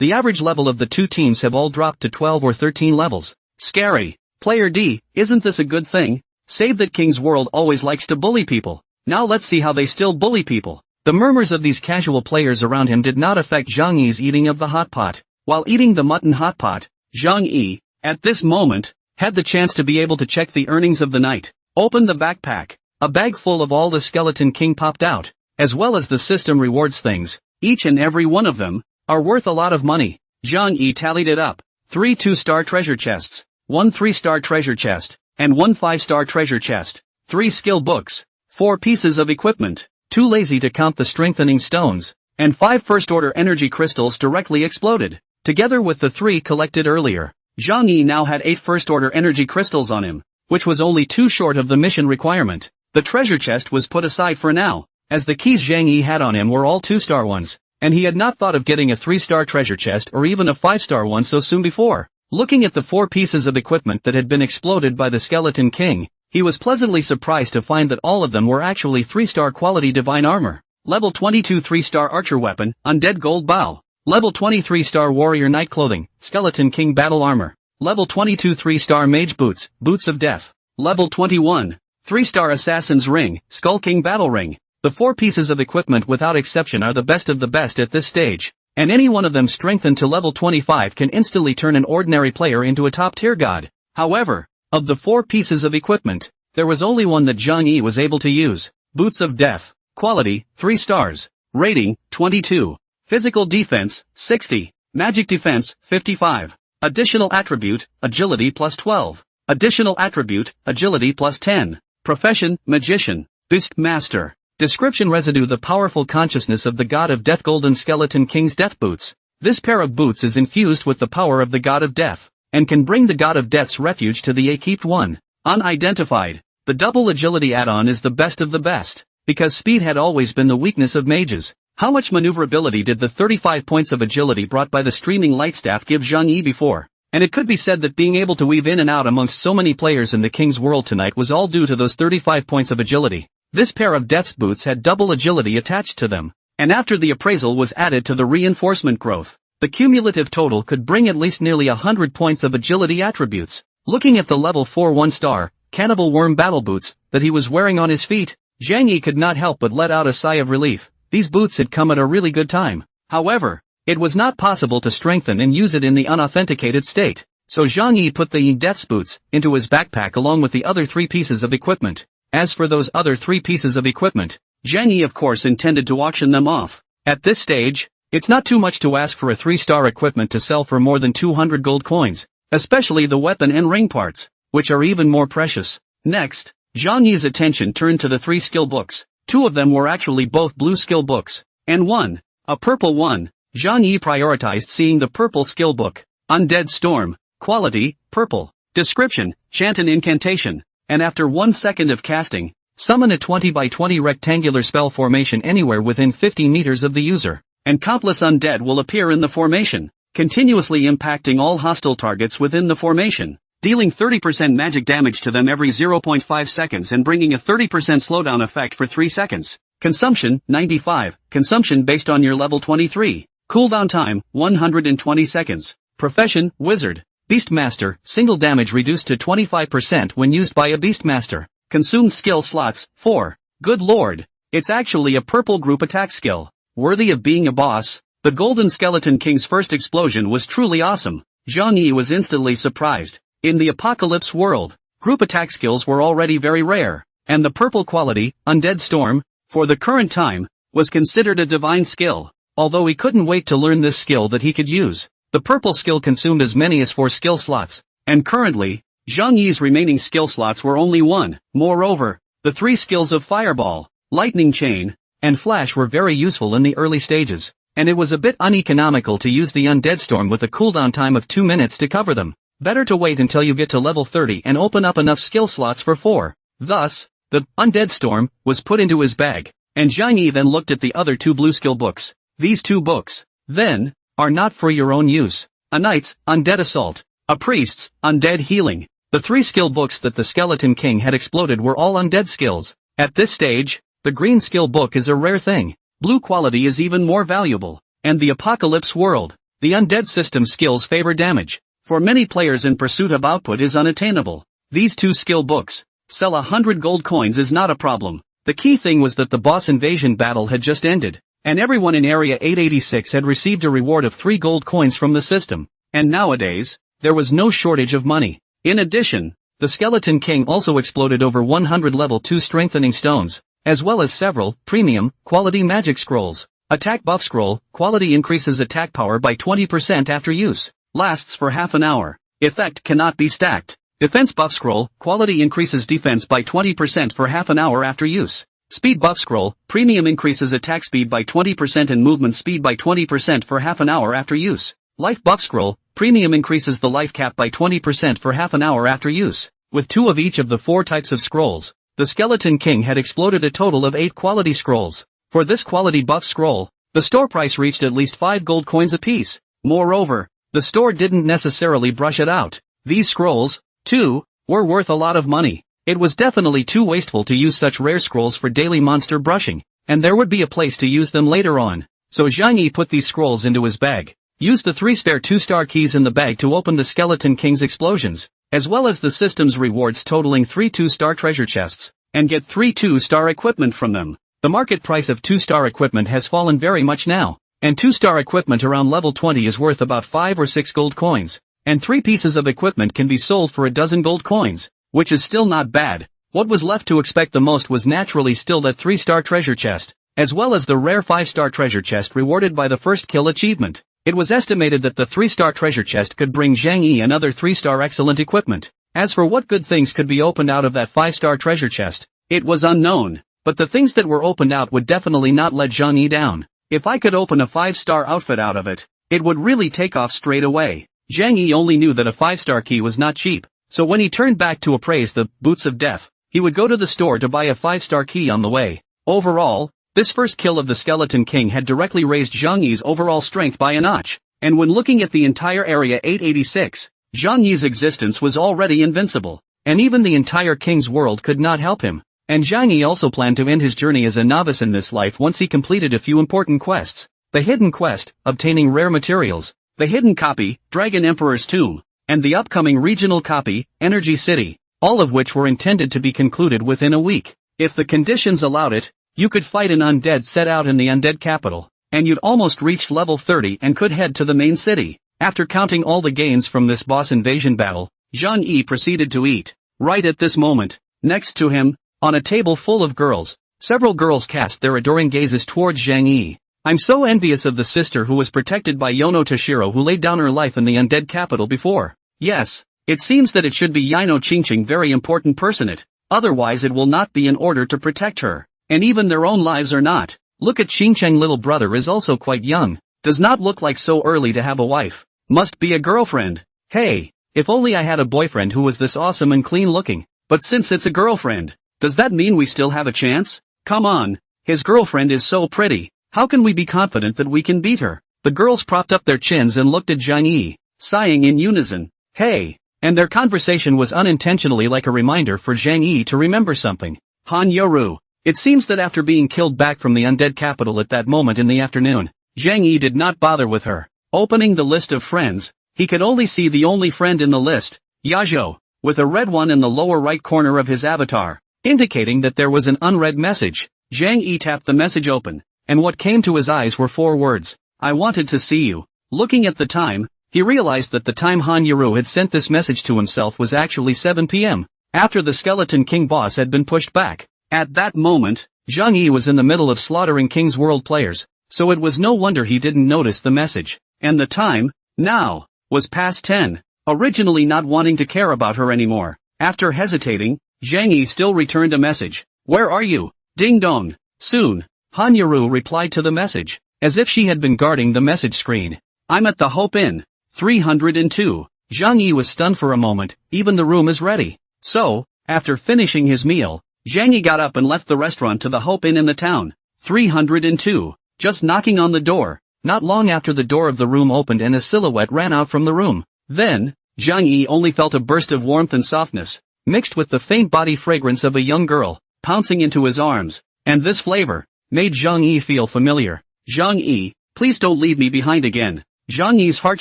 The average level of the two teams have all dropped to 12 or 13 levels. Scary. Player D, isn't this a good thing? Save that King's World always likes to bully people. Now let's see how they still bully people. The murmurs of these casual players around him did not affect Zhang Yi's eating of the hot pot. While eating the mutton hot pot, Zhang Yi, at this moment, had the chance to be able to check the earnings of the night. Open the backpack. A bag full of all the Skeleton King popped out, as well as the system rewards things. Each and every one of them are worth a lot of money. Zhang Yi tallied it up. 3 2-star treasure chests, 1 3-star treasure chest, and 1 5-star treasure chest, 3 skill books, 4 pieces of equipment, too lazy to count the strengthening stones, and 5 first-order energy crystals directly exploded. Together with the 3 collected earlier, Zhang Yi now had 8 first-order energy crystals on him, which was only 2 short of the mission requirement. The treasure chest was put aside for now, as the keys Zhang Yi had on him were all 2-star ones, and he had not thought of getting a 3-star treasure chest or even a 5-star one so soon before. Looking at the 4 pieces of equipment that had been exploded by the Skeleton King, he was pleasantly surprised to find that all of them were actually 3-star quality divine armor. Level 22 3-star archer weapon, undead gold bow. Level 23 star warrior night clothing, Skeleton King battle armor. Level 22 3-star mage boots, boots of death. Level 21, 3-star assassin's ring, Skull King battle ring. The 4 pieces of equipment without exception are the best of the best at this stage, and any one of them strengthened to level 25 can instantly turn an ordinary player into a top-tier god. However, of the 4 pieces of equipment, there was only one that Zhang Yi was able to use. Boots of death. Quality, 3 stars. Rating, 22. Physical defense, 60. Magic defense, 55. Additional attribute, agility plus 12. Additional attribute, agility plus 10. Profession, magician. Beast master. Description: residue: the powerful consciousness of the god of death. Golden Skeleton King's death boots. This pair of boots is infused with the power of the god of death, and can bring the god of death's refuge to the Akept one. Unidentified. The double agility add-on is the best of the best, because speed had always been the weakness of mages. How much maneuverability did the 35 points of agility brought by the streaming lightstaff give Zhang Yi before? And it could be said that being able to weave in and out amongst so many players in the King's World tonight was all due to those 35 points of agility. This pair of death's boots had double agility attached to them, and after the appraisal was added to the reinforcement growth, the cumulative total could bring at least nearly 100 points of agility attributes. Looking at the level 4 1-star, cannibal worm battle boots, that he was wearing on his feet, Zhang Yi could not help but let out a sigh of relief. These boots had come at a really good time. However, it was not possible to strengthen and use it in the unauthenticated state, so Zhang Yi put the death's boots into his backpack along with the other 3 pieces of equipment. As for those other 3 pieces of equipment, Zhang Yi of course intended to auction them off. At this stage, it's not too much to ask for a 3-star equipment to sell for more than 200 gold coins, especially the weapon and ring parts, which are even more precious. Next, Zhang Yi's attention turned to the 3 skill books. 2 of them were actually both blue skill books, and 1, a purple one. Zhang Yi prioritized seeing the purple skill book. Undead Storm. Quality, purple. Description: chant an incantation, and after 1 second of casting, summon a 20 by 20 rectangular spell formation anywhere within 50 meters of the user, and countless undead will appear in the formation, continuously impacting all hostile targets within the formation, dealing 30% magic damage to them every 0.5 seconds and bringing a 30% slowdown effect for 3 seconds. Consumption, 95. Consumption based on your level 23. Cooldown time, 120 seconds. Profession, wizard. Beastmaster, single damage reduced to 25% when used by a Beastmaster. Consumed skill slots, 4. Good lord. It's actually a purple group attack skill. Worthy of being a boss. The Golden Skeleton King's first explosion was truly awesome. Zhang Yi was instantly surprised. In the Apocalypse world, group attack skills were already very rare, and the purple quality, Undead Storm, for the current time, was considered a divine skill. Although he couldn't wait to learn this skill that he could use, the purple skill consumed as many as 4 skill slots, and currently, Zhang Yi's remaining skill slots were only 1. Moreover, the 3 skills of Fireball, Lightning Chain, and Flash were very useful in the early stages, and it was a bit uneconomical to use the Undead Storm with a cooldown time of 2 minutes to cover them. Better to wait until you get to level 30 and open up enough skill slots for 4. Thus, the Undead Storm was put into his bag, and Zhang Yi then looked at the other 2 blue skill books. These 2 books, then, are not for your own use. A Knight's Undead Assault, a Priest's Undead Healing. The 3 skill books that the Skeleton King had exploded were all undead skills. At this stage, the green skill book is a rare thing. Blue quality is even more valuable. And the Apocalypse world, the undead system skills favor damage. For many players in pursuit of output is unattainable. These 2 skill books, sell 100 gold coins is not a problem. The key thing was that the boss invasion battle had just ended, and everyone in Area 886 had received a reward of 3 gold coins from the system. And nowadays, there was no shortage of money. In addition, the Skeleton King also exploded over 100 level 2 strengthening stones, as well as several premium quality magic scrolls. Attack buff scroll, quality increases attack power by 20% after use. Lasts for half an hour. Effect cannot be stacked. Defense buff scroll, quality increases defense by 20% for half an hour after use. Speed buff scroll, premium increases attack speed by 20% and movement speed by 20% for half an hour after use. Life buff scroll, premium increases the life cap by 20% for half an hour after use. With 2 of each of the 4 types of scrolls, the Skeleton King had exploded a total of 8 quality scrolls. For this quality buff scroll, the store price reached at least 5 gold coins apiece. Moreover, the store didn't necessarily brush it out. These scrolls, too, were worth a lot of money. It was definitely too wasteful to use such rare scrolls for daily monster brushing, and there would be a place to use them later on. So Zhang Yi put these scrolls into his bag, used the 3 spare 2-star keys in the bag to open the Skeleton King's explosions, as well as the system's rewards totaling 3 2-star treasure chests, and get 3 2-star equipment from them. The market price of 2-star equipment has fallen very much now, and 2-star equipment around level 20 is worth about 5 or 6 gold coins, and 3 pieces of equipment can be sold for a dozen gold coins, which is still not bad. What was left to expect the most was naturally still that 3-star treasure chest, as well as the rare 5-star treasure chest rewarded by the first kill achievement. It was estimated that the 3-star treasure chest could bring Zhang Yi another 3-star excellent equipment. As for what good things could be opened out of that 5-star treasure chest, it was unknown, but the things that were opened out would definitely not let Zhang Yi down. If I could open a 5-star outfit out of it, it would really take off straight away. Zhang Yi only knew that a 5-star key was not cheap, so when he turned back to appraise the Boots of Death, he would go to the store to buy a 5-star key on the way. Overall, this first kill of the Skeleton King had directly raised Zhang Yi's overall strength by a notch, and when looking at the entire Area 886, Zhang Yi's existence was already invincible, and even the entire King's world could not help him. And Zhang Yi also planned to end his journey as a novice in this life once he completed a few important quests. The hidden quest, obtaining rare materials, the hidden copy, Dragon Emperor's Tomb, and the upcoming regional copy, Energy City, all of which were intended to be concluded within a week. If the conditions allowed it, you could fight an undead set out in the undead capital, and you'd almost reach level 30 and could head to the main city. After counting all the gains from this boss invasion battle, Zhang Yi proceeded to eat. Right at this moment, next to him, on a table full of girls, several girls cast their adoring gazes towards Zhang Yi. I'm so envious of the sister who was protected by Yono Toshiro, who laid down her life in the undead capital before. Yes, it seems that it should be Yino Qingqing, very important personate, otherwise it will not be in order to protect her. And even their own lives are not. Look at Qingcheng, little brother is also quite young, does not look like so early to have a wife. Must be a girlfriend. Hey, if only I had a boyfriend who was this awesome and clean looking. But since it's a girlfriend, does that mean we still have a chance? Come on, his girlfriend is so pretty, how can we be confident that we can beat her? The girls propped up their chins and looked at Zhang Yi, sighing in unison. Hey, and their conversation was unintentionally like a reminder for Zhang Yi to remember something. Han Yoru. It seems that after being killed back from the undead capital at that moment in the afternoon, Zhang Yi did not bother with her. Opening the list of friends, he could only see the only friend in the list, Yazhou, with a red one in the lower right corner of his avatar, indicating that there was an unread message. Zhang Yi tapped the message open, and what came to his eyes were 4 words: I wanted to see you. Looking at the time, he realized that the time Han Yuru had sent this message to himself was actually 7 p.m., after the Skeleton King boss had been pushed back. At that moment, Zhang Yi was in the middle of slaughtering King's World players, so it was no wonder he didn't notice the message. And the time, now, was past 10. Originally not wanting to care about her anymore, after hesitating, Zhang Yi still returned a message. Where are you? Ding dong. Soon. Han Yuru replied to the message, as if she had been guarding the message screen. I'm at the Hope Inn. 302. Zhang Yi was stunned for a moment. Even the room is ready. So, after finishing his meal, Zhang Yi got up and left the restaurant to the Hope Inn in the town. 302. Just knocking on the door. Not long after the door of the room opened and a silhouette ran out from the room. Then, Zhang Yi only felt a burst of warmth and softness, mixed with the faint body fragrance of a young girl, pouncing into his arms, and this flavor made Zhang Yi feel familiar. Zhang Yi, please don't leave me behind again. Zhang Yi's heart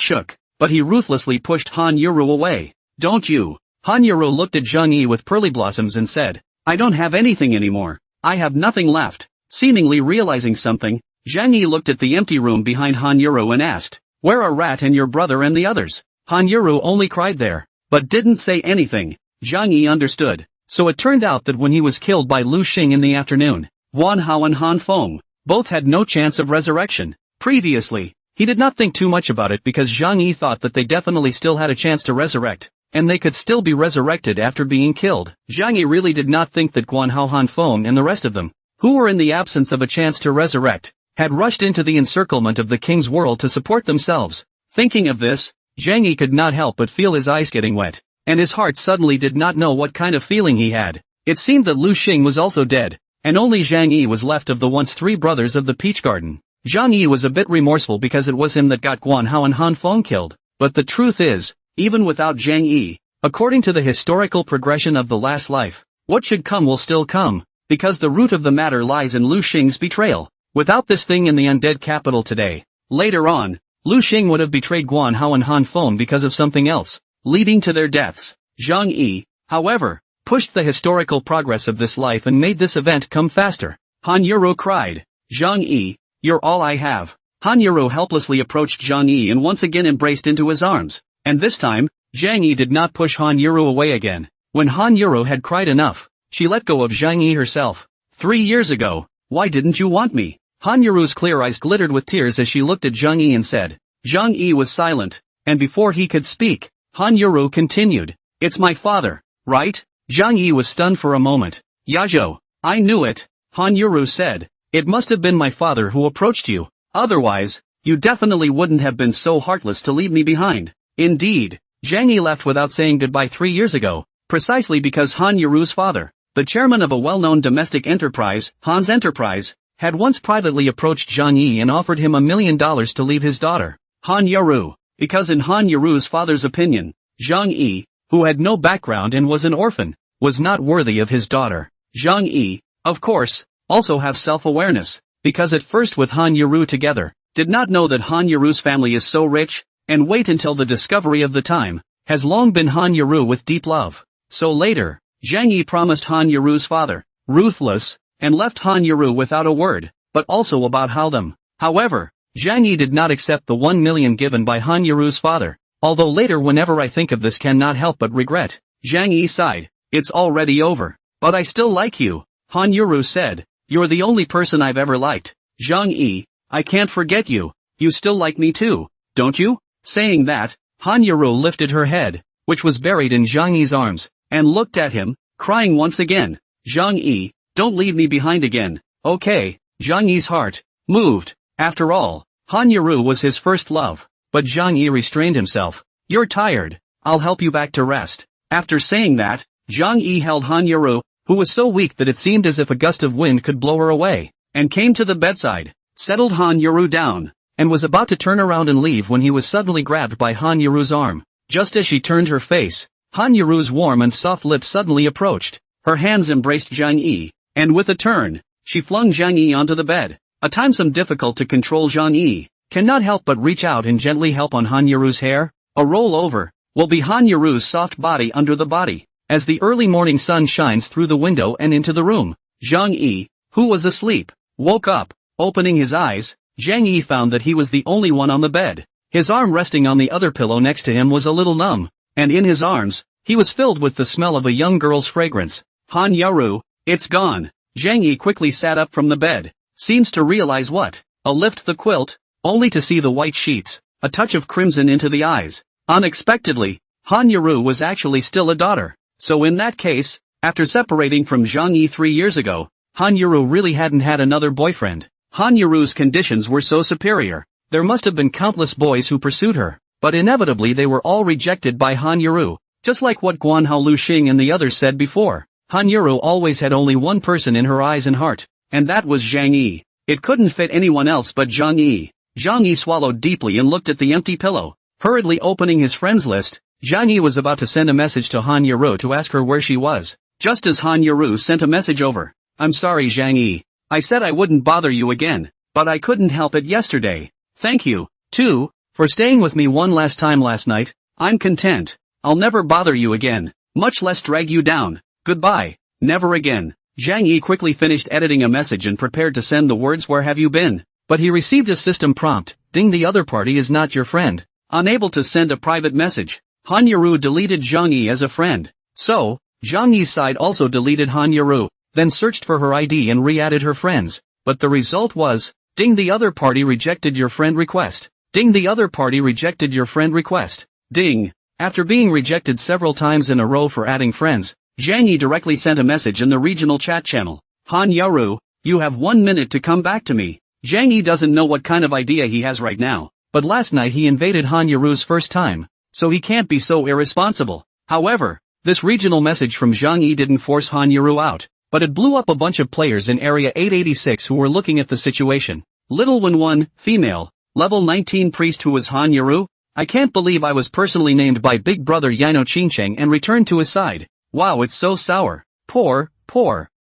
shook, but he ruthlessly pushed Han Yuru away. Don't you? Han Yuru looked at Zhang Yi with pearly blossoms and said, I don't have anything anymore. I have nothing left. Seemingly realizing something, Zhang Yi looked at the empty room behind Han Yuru and asked, where are Rat and your brother and the others? Han Yuru only cried there, but didn't say anything. Zhang Yi understood. So it turned out that when he was killed by Lu Xing in the afternoon, Guan Hao and Han Feng both had no chance of resurrection. Previously, he did not think too much about it because Zhang Yi thought that they definitely still had a chance to resurrect, and they could still be resurrected after being killed. Zhang Yi really did not think that Guan Hao, Han Feng and the rest of them, who were in the absence of a chance to resurrect, had rushed into the encirclement of the King's world to support themselves. Thinking of this, Zhang Yi could not help but feel his eyes getting wet, and his heart suddenly did not know what kind of feeling he had. It seemed that Lu Xing was also dead, and only Zhang Yi was left of the once 3 brothers of the Peach Garden. Zhang Yi was a bit remorseful because it was him that got Guan Hao and Han Feng killed, but the truth is, even without Zhang Yi, according to the historical progression of the last life, what should come will still come, because the root of the matter lies in Lu Xing's betrayal. Without this thing in the undead capital today, later on, Lu Xing would have betrayed Guan Hao and Han Feng because of something else, leading to their deaths. Zhang Yi, however, pushed the historical progress of this life and made this event come faster. Han Yuru cried, Zhang Yi, you're all I have. Han Yuru helplessly approached Zhang Yi and once again embraced into his arms, and this time, Zhang Yi did not push Han Yuru away again. When Han Yuru had cried enough, she let go of Zhang Yi herself. 3 years ago, why didn't you want me? Han Yuru's clear eyes glittered with tears as she looked at Zhang Yi and said. Zhang Yi was silent, and before he could speak, Han Yuru continued, it's my father, right? Zhang Yi was stunned for a moment. Yazhou, I knew it, Han Yuru said. It must have been my father who approached you. Otherwise, you definitely wouldn't have been so heartless to leave me behind. Indeed, Zhang Yi left without saying goodbye 3 years ago, precisely because Han Yuru's father, the chairman of a well-known domestic enterprise, Han's Enterprise, had once privately approached Zhang Yi and offered him $1 million to leave his daughter, Han Yuru, because in Han Yuru's father's opinion, Zhang Yi, who had no background and was an orphan, was not worthy of his daughter. Zhang Yi, of course, also have self-awareness, because at first with Han Yuru together, did not know that Han Yuru's family is so rich, and wait until the discovery of the time, has long been Han Yuru with deep love. So later, Zhang Yi promised Han Yuru's father, ruthless, and left Han Yuru without a word, but also about how them. However, Zhang Yi did not accept the 1 million given by Han Yuru's father, although later whenever I think of this cannot help but regret. Zhang Yi sighed, it's already over, but I still like you, Han Yuru said, you're the only person I've ever liked. Zhang Yi, I can't forget you, you still like me too, don't you? Saying that, Han Yuru lifted her head, which was buried in Zhang Yi's arms, and looked at him, crying once again, Zhang Yi, don't leave me behind again, okay? Zhang Yi's heart moved. After all, Han Yuru was his first love, but Zhang Yi restrained himself. You're tired, I'll help you back to rest. After saying that, Zhang Yi held Han Yuru, who was so weak that it seemed as if a gust of wind could blow her away, and came to the bedside, settled Han Yuru down, and was about to turn around and leave when he was suddenly grabbed by Han Yuru's arm. Just as she turned her face, Han Yuru's warm and soft lips suddenly approached. Her hands embraced Zhang Yi, and with a turn, she flung Zhang Yi onto the bed. A time some difficult to control Zhang Yi, cannot help but reach out and gently help on Han Yuru's hair. A roll-over will be Han Yaru's soft body under the body. As the early morning sun shines through the window and into the room, Zhang Yi, who was asleep, woke up. Opening his eyes, Zhang Yi found that he was the only one on the bed. His arm resting on the other pillow next to him was a little numb, and in his arms, he was filled with the smell of a young girl's fragrance. Han Yaru, it's gone. Zhang Yi quickly sat up from the bed, seems to realize what. Lift the quilt, only to see the white sheets, a touch of crimson into the eyes. Unexpectedly, Han Yaru was actually still a daughter. So in that case, after separating from Zhang Yi 3 years ago, Han Yaru really hadn't had another boyfriend. Han Yaru's conditions were so superior, there must have been countless boys who pursued her, but inevitably they were all rejected by Han Yaru, just like what Guanhao Lu Xing and the others said before. Han Yaru always had only one person in her eyes and heart, and that was Zhang Yi. It couldn't fit anyone else but Zhang Yi. Zhang Yi swallowed deeply and looked at the empty pillow. Hurriedly opening his friends list, Zhang Yi was about to send a message to Han Yaru to ask her where she was, just as Han Yaru sent a message over. I'm sorry Zhang Yi. I said I wouldn't bother you again, but I couldn't help it yesterday. Thank you, too, for staying with me one last time last night. I'm content. I'll never bother you again, much less drag you down. Goodbye. Never again. Zhang Yi quickly finished editing a message and prepared to send the words where have you been, but he received a system prompt, ding the other party is not your friend. Unable to send a private message, Han Yaru deleted Zhang Yi as a friend. So, Zhang Yi's side also deleted Han Yaru, then searched for her ID and re-added her friends, but the result was, ding the other party rejected your friend request. Ding the other party rejected your friend request. Ding. After being rejected several times in a row for adding friends, Zhang Yi directly sent a message in the regional chat channel. Han Yaru, you have 1 minute to come back to me. Zhang Yi doesn't know what kind of idea he has right now, but last night he invaded Han Yaru's first time, so he can't be so irresponsible. However, this regional message from Zhang Yi didn't force Han Yaru out, but it blew up a bunch of players in Area 886 who were looking at the situation. Little Wen 1, female, level 19 priest who was Han Yaru? I can't believe I was personally named by Big Brother Yino Qingcheng and returned to his side. Wow, it's so sour. Poor.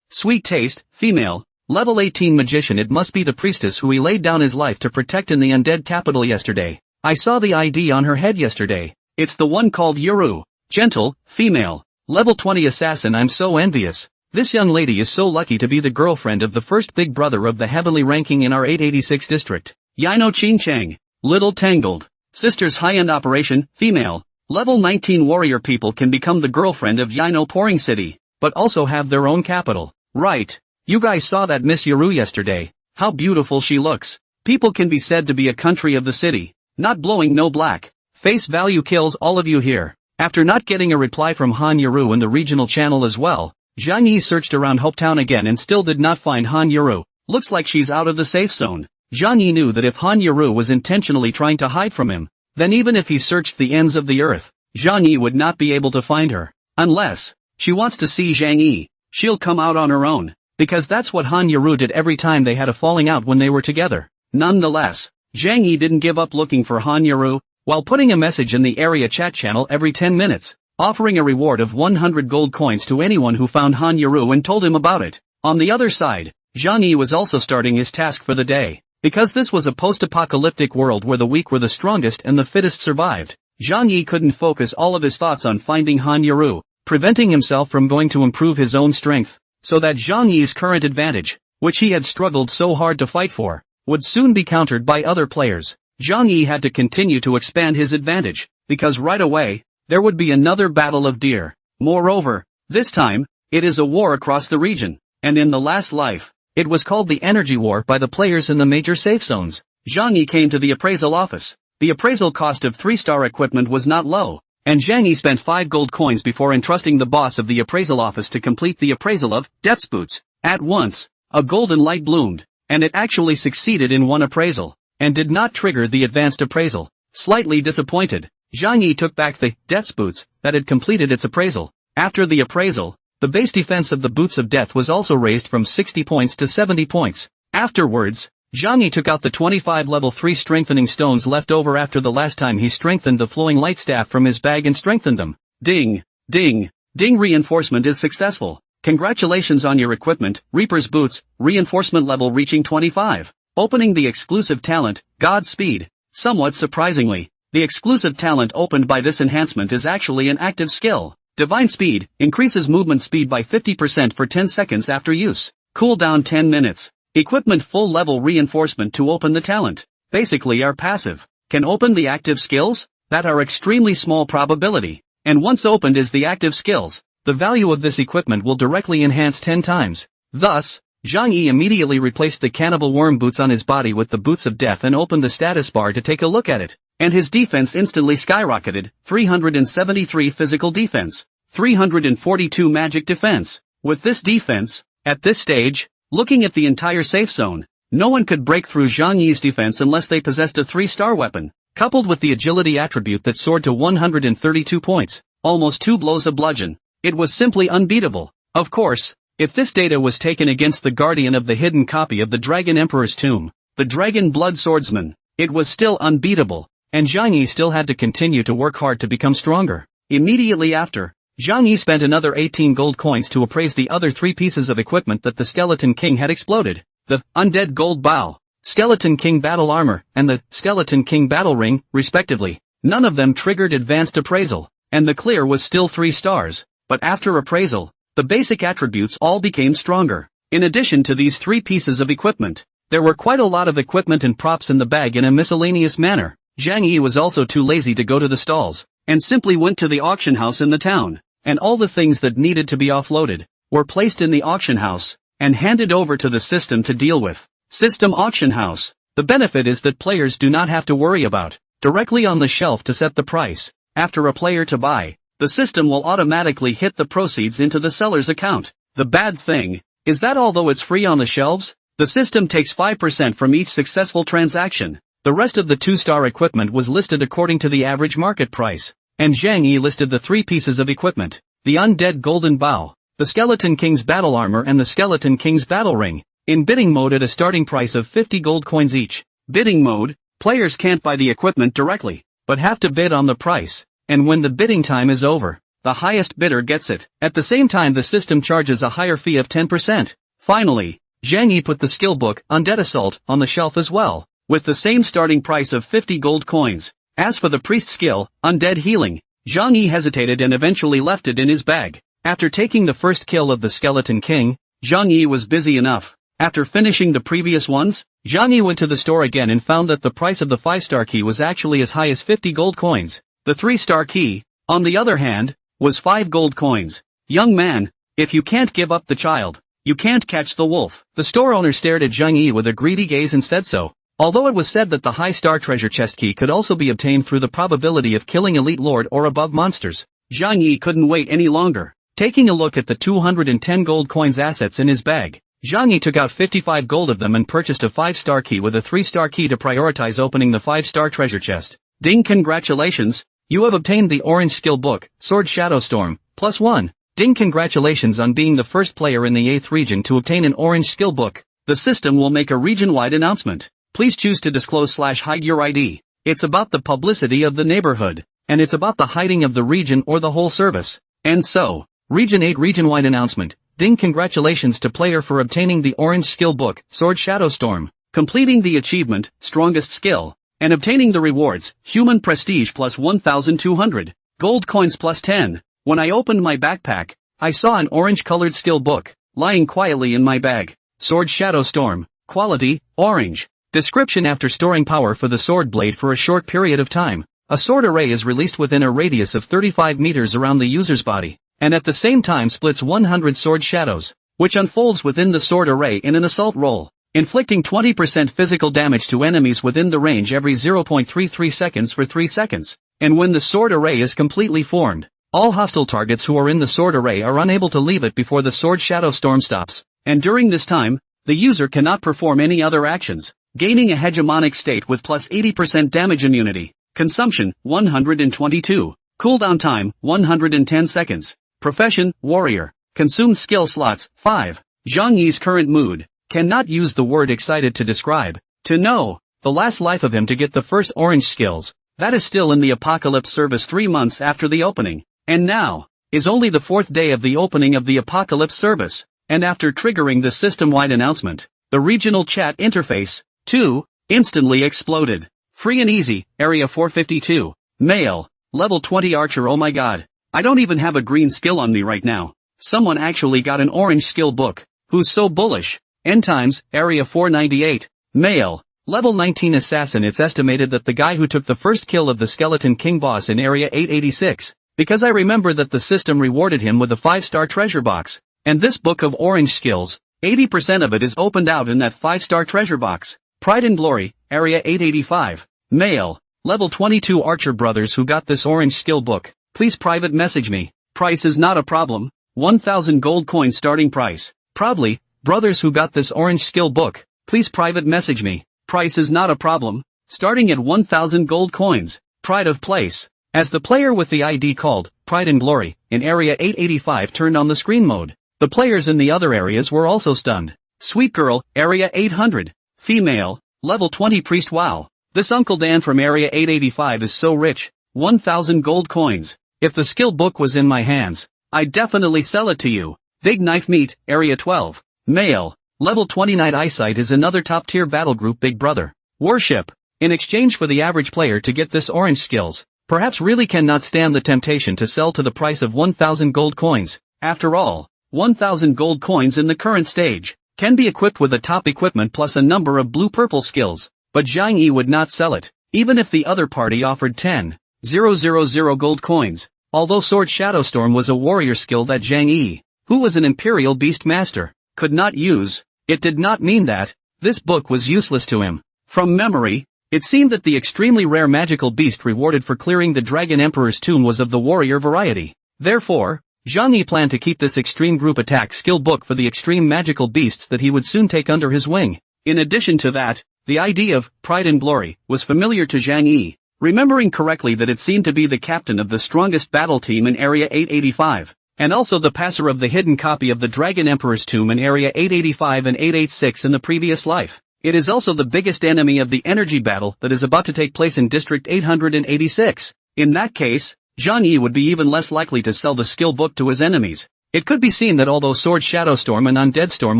Sweet taste, female, level 18 magician. It must be the priestess who he laid down his life to protect in the undead capital yesterday. I saw the ID on her head yesterday. It's the one called Yaru. Gentle, female, level 20 assassin. I'm so envious. This young lady is so lucky to be the girlfriend of the first big brother of the heavenly ranking in our 886 district. Yino Qingcheng, little tangled. Sisters high-end operation, female, level 19 warrior. People can become the girlfriend of Yino Pouring City, but also have their own capital. Right. You guys saw that Miss Yaru yesterday. How beautiful she looks. People can be said to be a country of the city. Not blowing no black. Face value kills all of you here. After not getting a reply from Han Yaru in the regional channel as well, Zhang Yi searched around Hopetown again and still did not find Han Yaru. Looks like she's out of the safe zone. Zhang Yi knew that if Han Yaru was intentionally trying to hide from him, then even if he searched the ends of the earth, Zhang Yi would not be able to find her. Unless she wants to see Zhang Yi, she'll come out on her own, because that's what Han Yaru did every time they had a falling out when they were together. Nonetheless, Zhang Yi didn't give up looking for Han Yaru, while putting a message in the area chat channel every 10 minutes, offering a reward of 100 gold coins to anyone who found Han Yaru and told him about it. On the other side, Zhang Yi was also starting his task for the day. Because this was a post-apocalyptic world where the weak were the strongest and the fittest survived, Zhang Yi couldn't focus all of his thoughts on finding Han Yaru, preventing himself from going to improve his own strength, so that Zhang Yi's current advantage, which he had struggled so hard to fight for, would soon be countered by other players. Zhang Yi had to continue to expand his advantage, because right away, there would be another battle of deer. Moreover, this time, it is a war across the region, and in the last life, it was called the Energy War by the players in the major safe zones. Zhang Yi came to the appraisal office. The appraisal cost of 3-star equipment was not low, and Zhang Yi spent 5 gold coins before entrusting the boss of the appraisal office to complete the appraisal of Death's Boots. At once, a golden light bloomed, and it actually succeeded in one appraisal, and did not trigger the advanced appraisal. Slightly disappointed, Zhang Yi took back the Death's Boots that had completed its appraisal. After the appraisal, the base defense of the Boots of Death was also raised from 60 points to 70 points. Afterwards, Zhang Yi took out the 25 level 3 strengthening stones left over after the last time he strengthened the flowing light staff from his bag and strengthened them. Ding! Ding! Ding! Reinforcement is successful. Congratulations on your equipment, Reaper's Boots, reinforcement level reaching 25. Opening the exclusive talent, Godspeed. Somewhat surprisingly, The exclusive talent opened by this enhancement is actually an active skill. Divine Speed increases movement speed by 50% for 10 seconds after use. Cooldown 10 minutes. Equipment full level reinforcement to open the talent. Basically our passive. Can open the active skills? That are extremely small probability. And once opened is the active skills, the value of this equipment will directly enhance 10 times. Thus, Zhang Yi immediately replaced the cannibal worm boots on his body with the boots of death and opened the status bar to take a look at it. And his defense instantly skyrocketed, 373 physical defense, 342 magic defense. With this defense, at this stage, looking at the entire safe zone, no one could break through Zhang Yi's defense unless they possessed a 3-star weapon, coupled with the agility attribute that soared to 132 points, almost 2 blows of bludgeon. It was simply unbeatable. Of course, if this data was taken against the guardian of the hidden copy of the Dragon Emperor's tomb, the Dragon Blood Swordsman, it was still unbeatable, and Zhang Yi still had to continue to work hard to become stronger. Immediately after, Zhang Yi spent another 18 gold coins to appraise the other 3 pieces of equipment that the Skeleton King had exploded. The Undead Gold Bow, Skeleton King Battle Armor, and the Skeleton King Battle Ring, respectively. None of them triggered advanced appraisal, and the clear was still 3 stars, but after appraisal, the basic attributes all became stronger. In addition to these 3 pieces of equipment, there were quite a lot of equipment and props in the bag in a miscellaneous manner. Zhang Yi was also too lazy to go to the stalls, and simply went to the auction house in the town, and all the things that needed to be offloaded, were placed in the auction house, and handed over to the system to deal with. System Auction House. The benefit is that players do not have to worry about, directly on the shelf to set the price. After a player to buy, the system will automatically hit the proceeds into the seller's account. The bad thing is that although it's free on the shelves, the system takes 5% from each successful transaction. The rest of the 2-star equipment was listed according to the average market price, and Zhang Yi listed the 3 pieces of equipment: the Undead Golden Bow, the Skeleton King's Battle Armor, and the Skeleton King's Battle Ring, in bidding mode at a starting price of 50 gold coins each. Bidding mode, players can't buy the equipment directly, but have to bid on the price, and when the bidding time is over, the highest bidder gets it. At the same time, the system charges a higher fee of 10%. Finally, Zhang Yi put the skill book, Undead Assault, on the shelf as well, with the same starting price of 50 gold coins. As for the priest skill, Undead Healing, Zhang Yi hesitated and eventually left it in his bag. After taking the first kill of the Skeleton King, Zhang Yi was busy enough. After finishing the previous ones, Zhang Yi went to the store again and found that the price of the 5-star key was actually as high as 50 gold coins. The 3-star key, on the other hand, was 5 gold coins. Young man, if you can't give up the child, you can't catch the wolf. The store owner stared at Zhang Yi with a greedy gaze and said so. Although it was said that the high-star treasure chest key could also be obtained through the probability of killing elite lord or above monsters, Zhang Yi couldn't wait any longer. Taking a look at the 210 gold coins assets in his bag, Zhang Yi took out 55 gold of them and purchased a 5-star key with a 3-star key to prioritize opening the 5-star treasure chest. Ding, congratulations! You have obtained the orange skill book, Sword Shadow Storm, +1. Ding, congratulations on being the first player in the 8th region to obtain an orange skill book. The system will make a region-wide announcement. Please choose to disclose/hide your ID. It's about the publicity of the neighborhood, and it's about the hiding of the region or the whole service. And so, Region 8 region-wide announcement. Ding, congratulations to player for obtaining the orange skill book, Sword Shadow Storm, completing the achievement, Strongest Skill, and obtaining the rewards, Human Prestige plus 1,200, Gold Coins plus 10. When I opened my backpack, I saw an orange-colored skill book, lying quietly in my bag. Sword Shadow Storm, quality, orange. Description: after storing power for the sword blade for a short period of time, a sword array is released within a radius of 35 meters around the user's body, and at the same time splits 100 sword shadows, which unfolds within the sword array in an assault roll, inflicting 20% physical damage to enemies within the range every 0.33 seconds for 3 seconds. And when the sword array is completely formed, all hostile targets who are in the sword array are unable to leave it before the Sword Shadow Storm stops, and during this time, the user cannot perform any other actions, gaining a hegemonic state with plus 80% damage immunity. Consumption, 122. Cooldown time, 110 seconds. Profession, Warrior. Consumed skill slots, 5. Zhang Yi's current mood. Cannot use the word excited to describe. To know the last life of him to get the first orange skills, that is still in the Apocalypse service 3 months after the opening. And now is only the 4th day of the opening of the Apocalypse service, and after triggering the system-wide announcement, the regional chat interface, too, instantly exploded. Free and easy, area 452. Male. Level 20 archer. Oh my god. I don't even have a green skill on me right now. Someone actually got an orange skill book. Who's so bullish? End times, area 498. Male. Level 19 assassin. It's estimated that the guy who took the first kill of the Skeleton King boss in area 886. Because I remember that the system rewarded him with a 5-star treasure box. And this book of orange skills, 80% of it is opened out in that 5-star treasure box. Pride and Glory, area 885. Male. Level 22 archer. Brothers who got this orange skill book, please private message me. Price is not a problem. 1000 gold coins starting price. Proudly, brothers who got this orange skill book, please private message me. Price is not a problem. Starting at 1000 gold coins. Pride of place. As the player with the ID called Pride and Glory in area 885 turned on the screen mode, the players in the other areas were also stunned. Sweet girl, area 800. Female, level 20 priest. Wow. This Uncle Dan from area 885 is so rich. 1000 gold coins. If the skill book was in my hands, I'd definitely sell it to you. Big Knife Meat, area 12. Male. Level 29 Eyesight is another top tier battle group. Big Brother. Worship. In exchange for the average player to get this orange skills, perhaps really cannot stand the temptation to sell to the price of 1000 gold coins. After all, 1000 gold coins in the current stage can be equipped with a top equipment plus a number of blue-purple skills. But Zhang Yi would not sell it, even if the other party offered 10,000 gold coins. Although Sword Shadowstorm was a warrior skill that Zhang Yi, who was an Imperial Beast Master, could not use, it did not mean that this book was useless to him. From memory, it seemed that the extremely rare magical beast rewarded for clearing the Dragon Emperor's tomb was of the warrior variety. Therefore, Zhang Yi planned to keep this extreme group attack skill book for the extreme magical beasts that he would soon take under his wing. In addition to that, the idea of Pride and Glory was familiar to Zhang Yi, remembering correctly that it seemed to be the captain of the strongest battle team in area 885, and also the passer of the hidden copy of the Dragon Emperor's tomb in area 885 and 886 in the previous life. It is also the biggest enemy of the energy battle that is about to take place in District 886. In that case, Zhang Yi would be even less likely to sell the skill book to his enemies. It could be seen that although Sword Shadowstorm and Undead Storm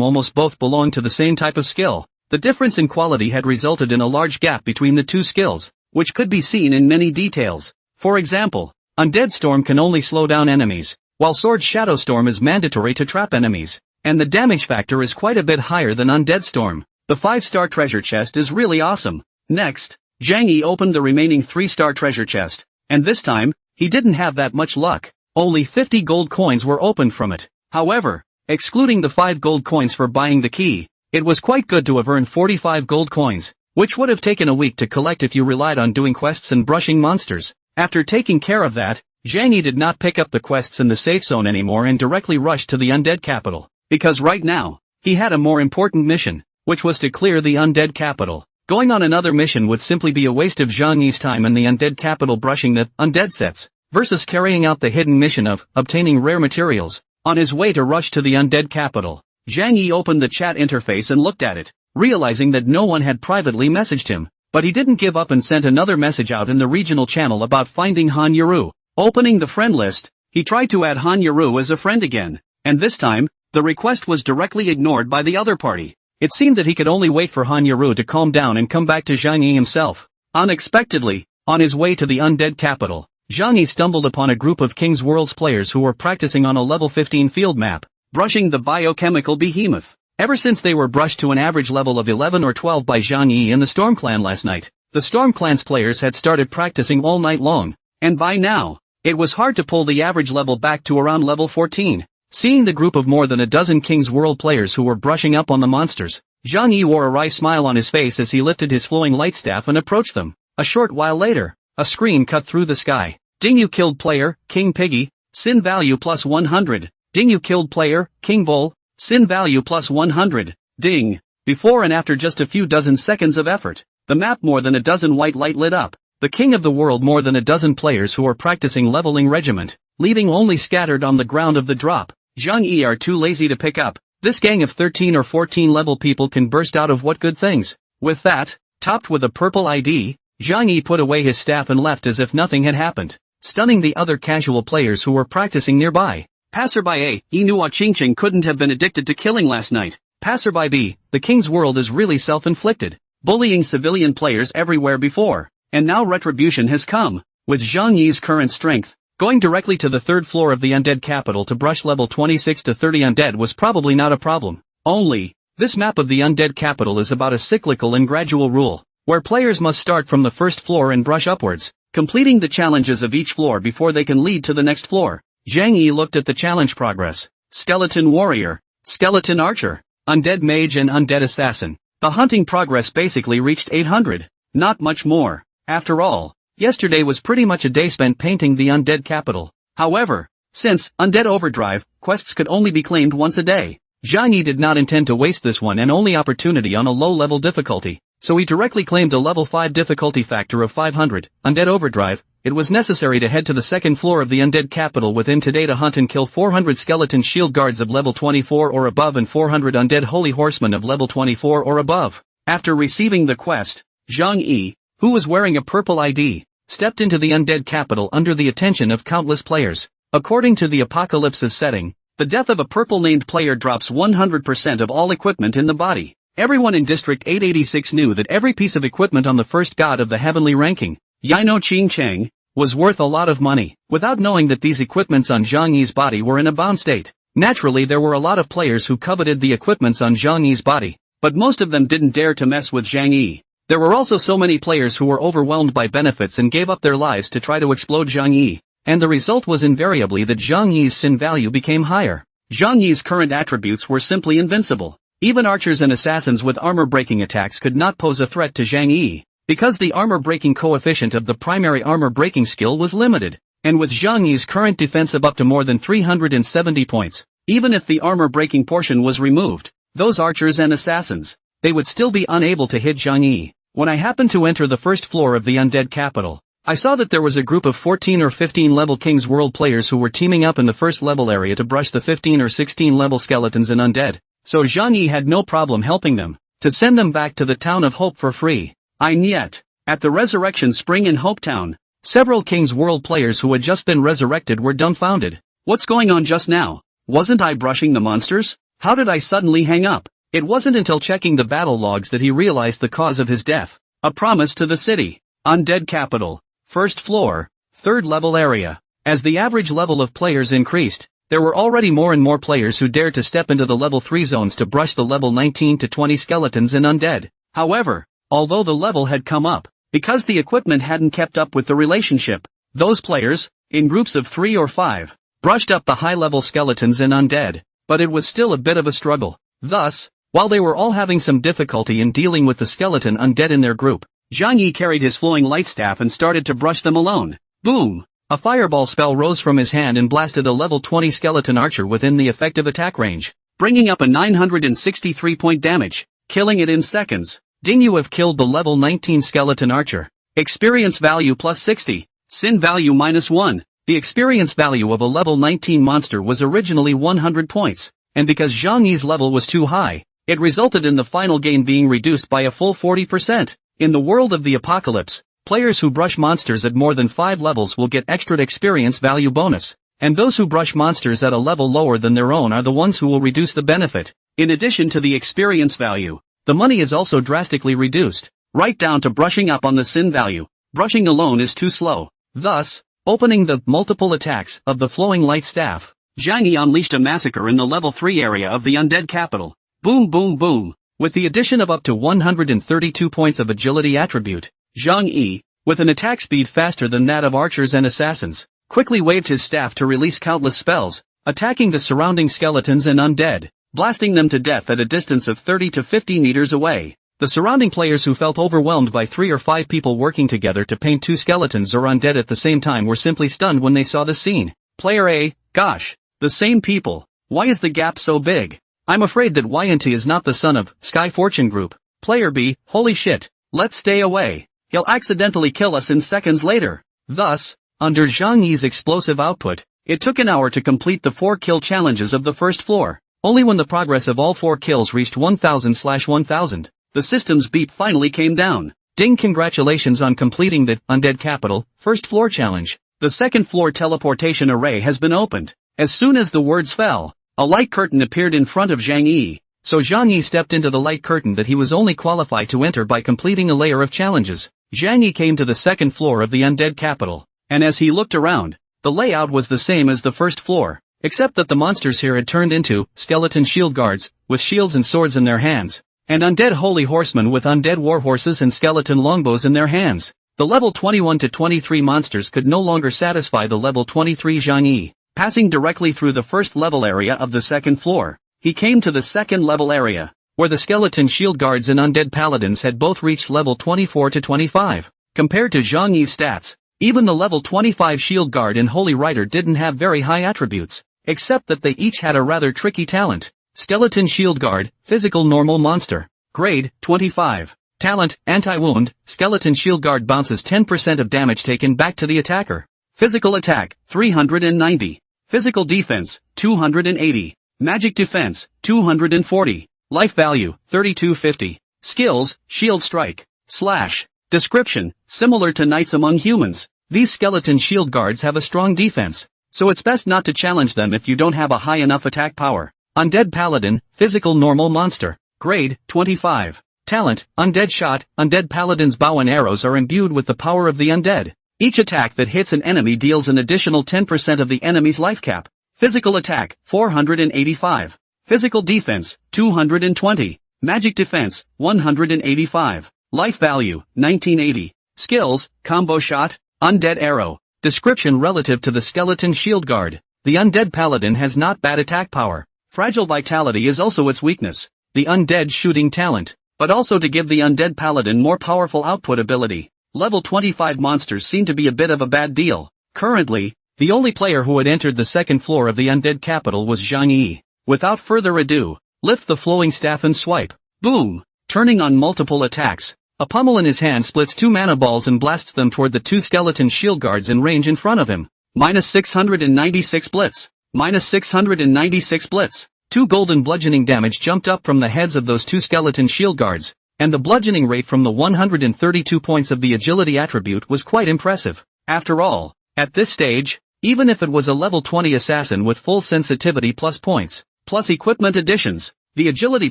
almost both belong to the same type of skill, the difference in quality had resulted in a large gap between the two skills, which could be seen in many details. For example, Undead Storm can only slow down enemies, while Sword Shadowstorm is mandatory to trap enemies, and the damage factor is quite a bit higher than Undead Storm. The 5-star treasure chest is really awesome. Next, Zhang Yi opened the remaining 3-star treasure chest, and this time, he didn't have that much luck. Only 50 gold coins were opened from it. However, excluding the 5 gold coins for buying the key, it was quite good to have earned 45 gold coins, which would have taken a week to collect if you relied on doing quests and brushing monsters. After taking care of that, Zhang Yi did not pick up the quests in the safe zone anymore and directly rushed to the undead capital, because right now, he had a more important mission, which was to clear the undead capital. Going on another mission would simply be a waste of Zhang Yi's time in the undead capital brushing the undead sets, versus carrying out the hidden mission of obtaining rare materials. On his way to rush to the undead capital, Zhang Yi opened the chat interface and looked at it, realizing that no one had privately messaged him, but he didn't give up and sent another message out in the regional channel about finding Han Yaru. Opening the friend list, he tried to add Han Yaru as a friend again, and this time, the request was directly ignored by the other party. It seemed that he could only wait for Han Yaru to calm down and come back to Zhang Yi himself. Unexpectedly, on his way to the undead capital, Zhang Yi stumbled upon a group of King's World's players who were practicing on a level 15 field map, brushing the biochemical behemoth. Ever since they were brushed to an average level of 11 or 12 by Zhang Yi and the Storm Clan last night, the Storm Clan's players had started practicing all night long, and by now, it was hard to pull the average level back to around level 14. Seeing the group of more than a dozen King's World players who were brushing up on the monsters, Zhang Yi wore a wry smile on his face as he lifted his flowing light staff and approached them. A short while later, a scream cut through the sky. Ding, you killed player, King Piggy, sin value plus 100. Ding, you killed player, King Bull, sin value plus 100. Ding. Before and after just a few dozen seconds of effort, the map more than a dozen white light lit up. The king of the world more than a dozen players who are practicing leveling regiment, leaving only scattered on the ground of the drop. Zhang Yi are too lazy to pick up. This gang of 13 or 14 level people can burst out of what good things. With that, topped with a purple ID, Zhang Yi put away his staff and left as if nothing had happened, stunning the other casual players who were practicing nearby. Passerby A, Inua Chingching couldn't have been addicted to killing last night. Passerby B, the king's world is really self-inflicted. bullying civilian players everywhere before, and now retribution has come. With Zhang Yi's current strength, going directly to the third floor of the undead capital to brush level 26 to 30 undead was probably not a problem. Only, this map of the undead capital is about a cyclical and gradual rule, where players must start from the first floor and brush upwards, completing the challenges of each floor before they can lead to the next floor. Zhang Yi looked at the challenge progress. Skeleton warrior, skeleton archer, undead mage and undead assassin. The hunting progress basically reached 800. Not much more. After all, yesterday was pretty much a day spent painting the undead capital. However, since Undead Overdrive quests could only be claimed once a day, Zhang Yi did not intend to waste this one and only opportunity on a low-level difficulty, so he directly claimed a level 5 difficulty factor of 500. Undead Overdrive. It was necessary to head to the second floor of the undead capital within today to hunt and kill 400 skeleton shield guards of level 24 or above and 400 undead holy horsemen of level 24 or above. After receiving the quest, Zhang Yi, who was wearing a purple ID, stepped into the undead capital under the attention of countless players. According to the Apocalypse's setting, the death of a purple-named player drops 100% of all equipment in the body. Everyone in District 886 knew that every piece of equipment on the first god of the heavenly ranking, Yaino Qing Cheng, was worth a lot of money, without knowing that these equipments on Zhang Yi's body were in a bound state. Naturally there were a lot of players who coveted the equipments on Zhang Yi's body, but most of them didn't dare to mess with Zhang Yi. There were also so many players who were overwhelmed by benefits and gave up their lives to try to explode Zhang Yi, and the result was invariably that Zhang Yi's sin value became higher. Zhang Yi's current attributes were simply invincible. Even archers and assassins with armor-breaking attacks could not pose a threat to Zhang Yi, because the armor-breaking coefficient of the primary armor-breaking skill was limited, and with Zhang Yi's current defense of up to more than 370 points, even if the armor-breaking portion was removed, those archers and assassins, they would still be unable to hit Zhang Yi. When I happened to enter the first floor of the undead capital, I saw that there was a group of 14 or 15 level King's World players who were teaming up in the first level area to brush the 15 or 16 level skeletons and undead, so Zhang Yi had no problem helping them, to send them back to the Town of Hope for free. And yet, at the Resurrection Spring in Hope Town, several King's World players who had just been resurrected were dumbfounded. What's going on just now? Wasn't I brushing the monsters? How did I suddenly hang up? It wasn't until checking the battle logs that he realized the cause of his death. A promise to the city. Undead capital. First floor. Third level area. As the average level of players increased, there were already more and more players who dared to step into the level 3 zones to brush the level 19 to 20 skeletons and undead. However, although the level had come up, because the equipment hadn't kept up with the relationship, those players, in groups of 3 or 5, brushed up the high-level skeletons and undead, but it was still a bit of a struggle. Thus, while they were all having some difficulty in dealing with the skeleton undead in their group, Zhang Yi carried his flowing light staff and started to brush them alone. Boom! A fireball spell rose from his hand and blasted a level 20 skeleton archer within the effective attack range, bringing up a 963-point damage, killing it in seconds. Ding, you have killed the level 19 skeleton archer. Experience value plus 60. Sin value minus 1. The experience value of a level 19 monster was originally 100 points, and because Zhang Yi's level was too high, it resulted in the final gain being reduced by a full 40%. In the world of the apocalypse, players who brush monsters at more than 5 levels will get extra experience value bonus, and those who brush monsters at a level lower than their own are the ones who will reduce the benefit. In addition to the experience value, the money is also drastically reduced, right down to brushing up on the sin value. Brushing alone is too slow. Thus, opening the multiple attacks of the flowing light staff, Zhang Yi unleashed a massacre in the level 3 area of the undead capital. Boom boom boom. With the addition of up to 132 points of agility attribute, Zhang Yi, with an attack speed faster than that of archers and assassins, quickly waved his staff to release countless spells, attacking the surrounding skeletons and undead, blasting them to death at a distance of 30 to 50 meters away. The surrounding players who felt overwhelmed by 3 or 5 people working together to paint 2 skeletons or undead at the same time were simply stunned when they saw the scene. Player A, gosh, the same people. Why is the gap so big? I'm afraid that YNT is not the son of Sky Fortune Group. Player B, holy shit, let's stay away. He'll accidentally kill us in seconds later. Thus, under Zhang Yi's explosive output, it took an hour to complete the 4 kill challenges of the first floor. Only when the progress of all 4 kills reached 1000/1000, the system's beep finally came down. Ding, congratulations on completing the Undead Capital first floor challenge. The second floor teleportation array has been opened. As soon as the words fell, a light curtain appeared in front of Zhang Yi, So Zhang Yi stepped into the light curtain that he was only qualified to enter by completing a layer of challenges. Zhang Yi came to the second floor of the undead capital, and as he looked around, the layout was the same as the first floor, except that the monsters here had turned into skeleton shield guards, with shields and swords in their hands, and undead holy horsemen with undead warhorses and skeleton longbows in their hands. The level 21 to 23 monsters could no longer satisfy the level 23 Zhang Yi. Passing directly through the first level area of the second floor, he came to the second level area, where the skeleton shield guards and undead paladins had both reached level 24 to 25. Compared to Zhang Yi's stats, even the level 25 shield guard and holy rider didn't have very high attributes, except that they each had a rather tricky talent. Skeleton shield guard, physical normal monster. Grade, 25. Talent, anti-wound, skeleton shield guard bounces 10% of damage taken back to the attacker. Physical attack, 390. Physical defense, 280. Magic defense, 240. Life value, 3250. Skills, shield strike, slash. Description, similar to knights among humans, these skeleton shield guards have a strong defense, so it's best not to challenge them if you don't have a high enough attack power. Undead paladin, physical normal monster. Grade, 25. Talent, undead shot, undead paladin's bow and arrows are imbued with the power of the undead. Each attack that hits an enemy deals an additional 10% of the enemy's life cap. Physical attack, 485. Physical defense, 220. Magic defense, 185. Life value, 1980. Skills, combo shot, undead arrow. Description relative to the skeleton shield guard. The undead paladin has not bad attack power. Fragile vitality is also its weakness. The undead shooting talent, but also to give the undead paladin more powerful output ability. Level 25 monsters seem to be a bit of a bad deal. Currently, the only player who had entered the second floor of the undead capital was Zhang Yi. Without further ado, lift the flowing staff and swipe. Boom! Turning on multiple attacks. A pummel in his hand splits 2 mana balls and blasts them toward the 2 skeleton shield guards in range in front of him. Minus 696 blitz. Minus 696 blitz. 2 golden bludgeoning damage jumped up from the heads of those 2 skeleton shield guards, and the bludgeoning rate from the 132 points of the agility attribute was quite impressive. After all, at this stage, even if it was a level 20 assassin with full sensitivity plus points, plus equipment additions, the agility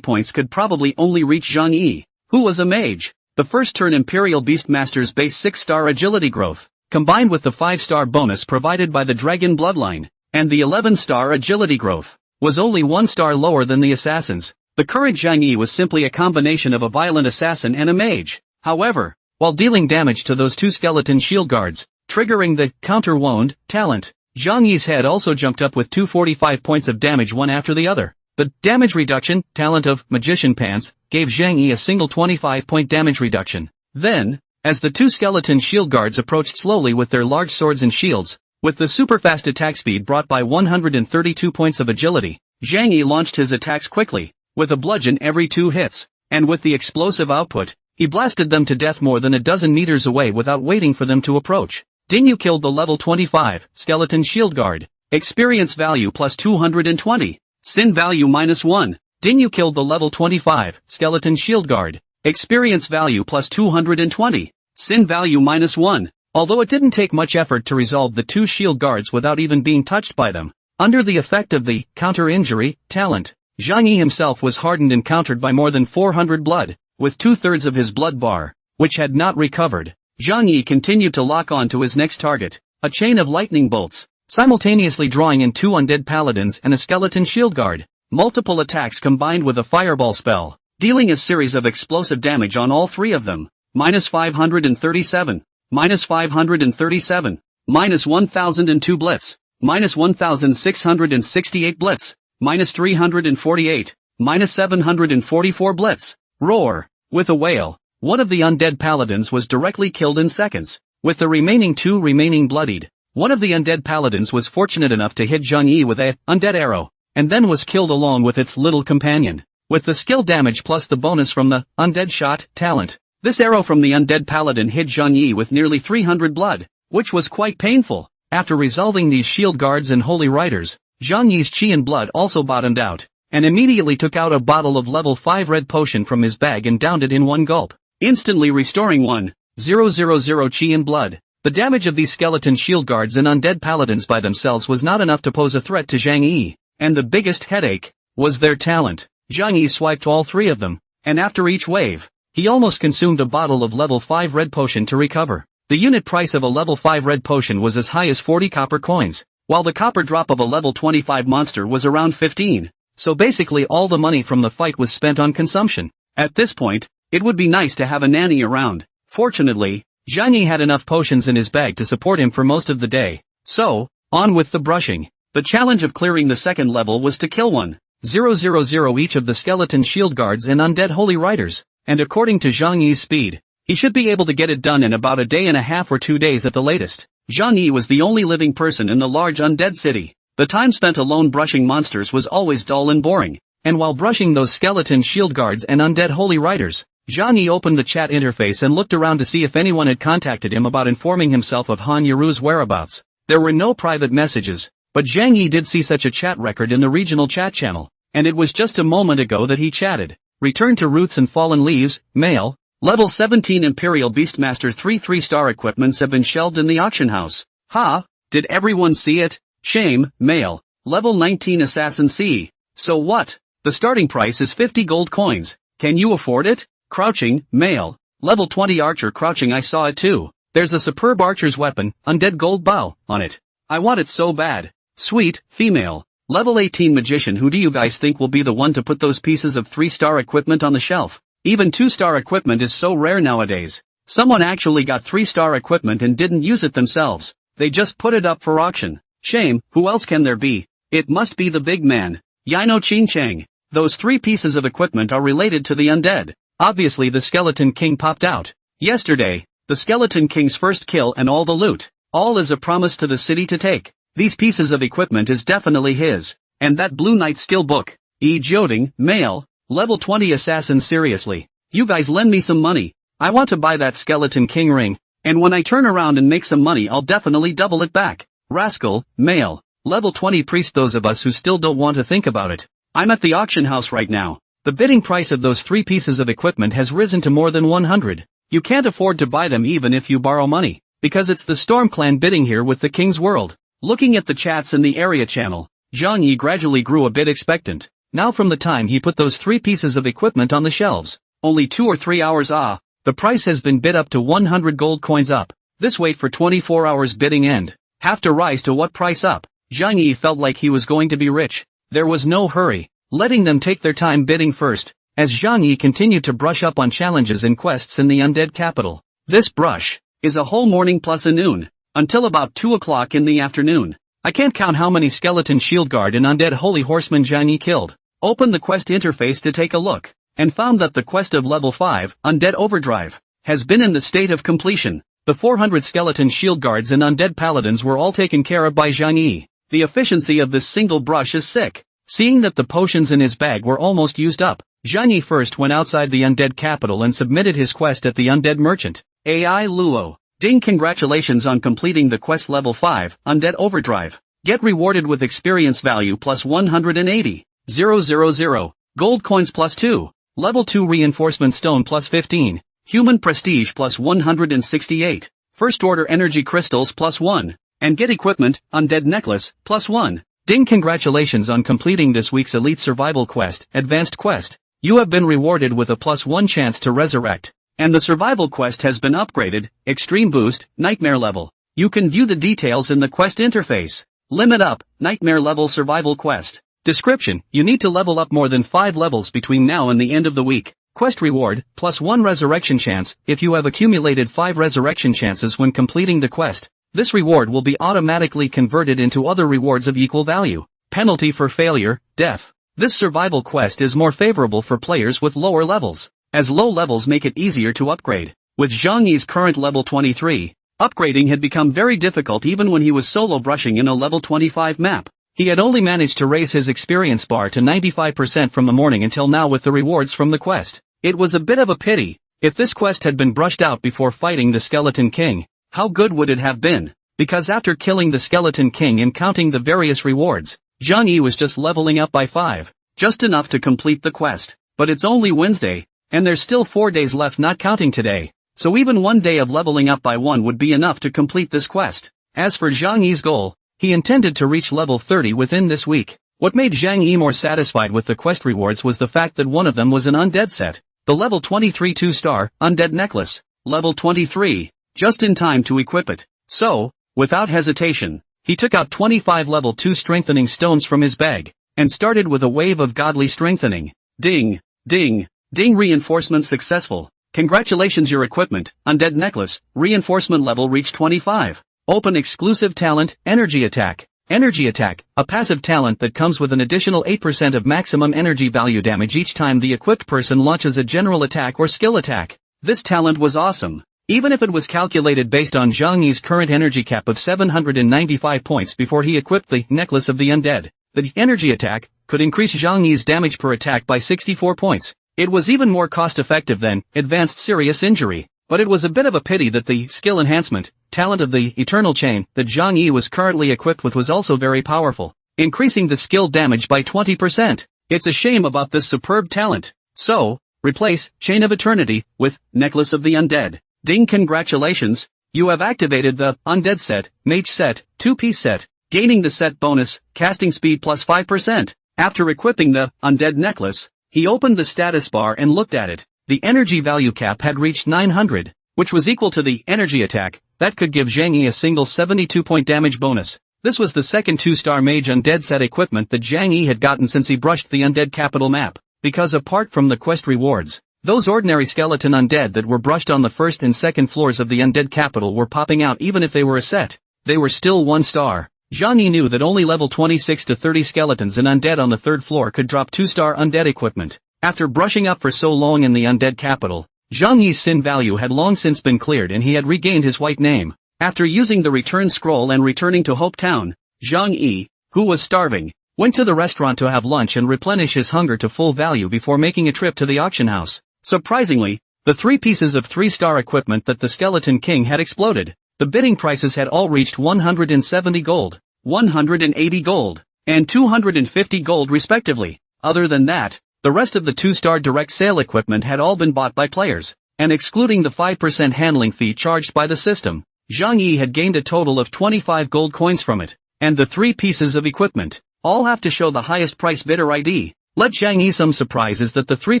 points could probably only reach Zhang Yi, who was a mage. The first turn Imperial Beastmaster's base 6-star agility growth, combined with the 5-star bonus provided by the Dragon Bloodline, and the 11-star agility growth, was only 1 star lower than the assassins. The current Zhang Yi was simply a combination of a violent assassin and a mage. However, while dealing damage to those 2 skeleton shield guards, triggering the counter wound talent, Zhang Yi's head also jumped up with 245 points of damage one after the other. The damage reduction talent of Magician Pants gave Zhang Yi a single 25-point damage reduction. Then, as the 2 skeleton shield guards approached slowly with their large swords and shields, with the super-fast attack speed brought by 132 points of agility, Zhang Yi launched his attacks quickly, with a bludgeon every 2 hits, and with the explosive output, he blasted them to death more than a dozen meters away without waiting for them to approach. Dinyu killed the level 25 skeleton shield guard. Experience value plus 220. Sin value minus 1. Dinyu killed the level 25 skeleton shield guard. Experience value plus 220. Sin value minus 1. Although it didn't take much effort to resolve the 2 shield guards without even being touched by them, under the effect of the counter-injury talent, Zhang Yi himself was hardened and countered by more than 400 blood, with 2/3 of his blood bar, which had not recovered. Zhang Yi continued to lock on to his next target, a chain of lightning bolts, simultaneously drawing in 2 undead paladins and a skeleton shield guard. Multiple attacks combined with a fireball spell, dealing a series of explosive damage on all 3 of them. Minus 537. Minus 537. Minus 1002 blitz. Minus 1668 blitz. Minus 348. Minus 744 blitz. Roar. With a wail, one of the undead paladins was directly killed in seconds, with the remaining 2 bloodied. One of the undead paladins was fortunate enough to hit Zhang Yi with a undead arrow, and then was killed along with its little companion. With the skill damage plus the bonus from the undead shot talent, this arrow from the undead paladin hit Zhang Yi with nearly 300 blood, which was quite painful. After resolving these shield guards and holy riders, Zhang Yi's chi and blood also bottomed out, and immediately took out a bottle of level 5 red potion from his bag and downed it in one gulp, instantly restoring 1,000 chi and blood. The damage of these skeleton shield guards and undead paladins by themselves was not enough to pose a threat to Zhang Yi, and the biggest headache was their talent. Zhang Yi swiped all 3 of them, and after each wave, he almost consumed a bottle of level 5 red potion to recover. The unit price of a level 5 red potion was as high as 40 copper coins, while the copper drop of a level 25 monster was around 15. So basically all the money from the fight was spent on consumption. At this point, it would be nice to have a nanny around. Fortunately, Zhang Yi had enough potions in his bag to support him for most of the day. So, on with the brushing. The challenge of clearing the second level was to kill 1,000 each of the skeleton shield guards and undead holy riders, and according to Zhang Yi's speed, he should be able to get it done in about a day and a half or 2 days at the latest. Zhang Yi was the only living person in the large undead city. The time spent alone brushing monsters was always dull and boring, and while brushing those skeleton shield guards and undead holy riders, Zhang Yi opened the chat interface and looked around to see if anyone had contacted him about informing himself of Han Yaru's whereabouts. There were no private messages, but Zhang Yi did see such a chat record in the regional chat channel, and it was just a moment ago that he chatted. Return to Roots and Fallen Leaves, Mail. Level 17 Imperial Beastmaster 3 3-star equipments have been shelved in the auction house. Ha! Did everyone see it? Shame, Mail. Level 19 Assassin C. So what? The starting price is 50 gold coins. Can you afford it? Crouching, Mail. Level 20 Archer Crouching I saw it too. There's a superb archer's weapon, Undead Gold Bow, on it. I want it so bad. Sweet, Female. Level 18 Magician Who do you guys think will be the one to put those pieces of 3-star equipment on the shelf? Even 2-star equipment is so rare nowadays. Someone actually got 3-star equipment and didn't use it themselves. They just put it up for auction. Shame, who else can there be? It must be the big man. Yino Ching Chang. Those 3 pieces of equipment are related to the undead. Obviously the Skeleton King popped out. Yesterday, the Skeleton King's first kill and all the loot. All is a promise to the city to take. These pieces of equipment is definitely his. And that Blue Knight skill book. Joding, Mail. Level 20 Assassin Seriously. You guys lend me some money. I want to buy that Skeleton King ring. And when I turn around and make some money I'll definitely double it back. Rascal, Mail. Level 20 Priest. Those of us who still don't want to think about it. I'm at the auction house right now. The bidding price of those 3 pieces of equipment has risen to more than 100. You can't afford to buy them even if you borrow money. Because it's the Storm Clan bidding here with the King's World. Looking at the chats in the area channel, Zhang Yi gradually grew a bit expectant. Now from the time he put those 3 pieces of equipment on the shelves, only 2 or 3 hours the price has been bid up to 100 gold coins up. This wait for 24 hours bidding end. Have to rise to what price up? Zhang Yi felt like he was going to be rich. There was no hurry, letting them take their time bidding first, as Zhang Yi continued to brush up on challenges and quests in the undead capital. This brush is a whole morning plus a noon, until about 2 o'clock in the afternoon. I can't count how many skeleton shield guard and undead holy horsemen Zhang Yi killed. Opened the quest interface to take a look, and found that the quest of level 5, Undead Overdrive, has been in the state of completion. The 400 skeleton shield guards and undead paladins were all taken care of by Zhang Yi. The efficiency of this single brush is sick. Seeing that the potions in his bag were almost used up, Zhang Yi first went outside the undead capital and submitted his quest at the undead merchant. AI Luo. Ding, congratulations on completing the quest level 5, Undead Overdrive. Get rewarded with experience value plus 180. 000. Gold coins plus 2. Level 2 reinforcement stone plus 15. Human prestige plus 168. First order energy crystals plus 1. And get equipment, undead necklace, plus 1. Ding, congratulations on completing this week's elite survival quest, advanced quest. You have been rewarded with a plus 1 chance to resurrect. And the survival quest has been upgraded, extreme boost, nightmare level. You can view the details in the quest interface. Limit up, nightmare level survival quest. Description: you need to level up more than 5 levels between now and the end of the week. Quest reward, plus 1 resurrection chance. If you have accumulated 5 resurrection chances when completing the quest, this reward will be automatically converted into other rewards of equal value. Penalty for failure, death. This survival quest is more favorable for players with lower levels, as low levels make it easier to upgrade. With Zhang Yi's current level 23, upgrading had become very difficult even when he was solo brushing in a level 25 map. He had only managed to raise his experience bar to 95% from the morning until now with the rewards from the quest. It was a bit of a pity. If this quest had been brushed out before fighting the Skeleton King, how good would it have been? Because after killing the Skeleton King and counting the various rewards, Zhang Yi was just leveling up by 5. Just enough to complete the quest. But it's only Wednesday, and there's still 4 days left not counting today. So even 1 day of leveling up by 1 would be enough to complete this quest. As for Zhang Yi's goal, he intended to reach level 30 within this week. What made Zhang Yi more satisfied with the quest rewards was the fact that one of them was an undead set. The level 23 2-star, undead necklace. Level 23. Just in time to equip it. So, without hesitation, he took out 25 level 2 strengthening stones from his bag, and started with a wave of godly strengthening. Ding, ding, ding, reinforcement successful. Congratulations, your equipment, undead necklace, reinforcement level reached 25. Open exclusive talent, energy attack. Energy attack, a passive talent that comes with an additional 8% of maximum energy value damage each time the equipped person launches a general attack or skill attack. This talent was awesome. Even if it was calculated based on Zhang Yi's current energy cap of 795 points before he equipped the necklace of the undead, the energy attack could increase Zhang Yi's damage per attack by 64 points. It was even more cost-effective than advanced serious injury, but it was a bit of a pity that the skill enhancement talent of the eternal chain that Zhang Yi was currently equipped with was also very powerful, increasing the skill damage by 20%. It's a shame about this superb talent. So, replace Chain of Eternity with Necklace of the Undead. Ding, congratulations, you have activated the Undead set, Mage set, 2-piece set, gaining the set bonus, casting speed plus 5%. After equipping the Undead necklace, he opened the status bar and looked at it. The energy value cap had reached 900, which was equal to the energy attack that could give Zhang Yi a single 72-point damage bonus. This was the second 2-star Mage Undead set equipment that Zhang Yi had gotten since he brushed the Undead capital map, because apart from the quest rewards, those ordinary skeleton undead that were brushed on the first and second floors of the Undead capital were popping out even if they were a set. They were still 1-star. Zhang Yi knew that only level 26 to 30 skeletons and undead on the third floor could drop 2-star undead equipment. After brushing up for so long in the Undead capital, Zhang Yi's sin value had long since been cleared and he had regained his white name. After using the return scroll and returning to Hope Town, Zhang Yi, who was starving, went to the restaurant to have lunch and replenish his hunger to full value before making a trip to the auction house. Surprisingly, the 3 pieces of 3-star equipment that the Skeleton King had exploded. The bidding prices had all reached 170 gold, 180 gold, and 250 gold respectively. Other than that, the rest of the 2-star direct sale equipment had all been bought by players, and excluding the 5% handling fee charged by the system, Zhang Yi had gained a total of 25 gold coins from it. And the 3 pieces of equipment all have to show the highest price bidder ID. Let Zhang Yi some surprise is that the 3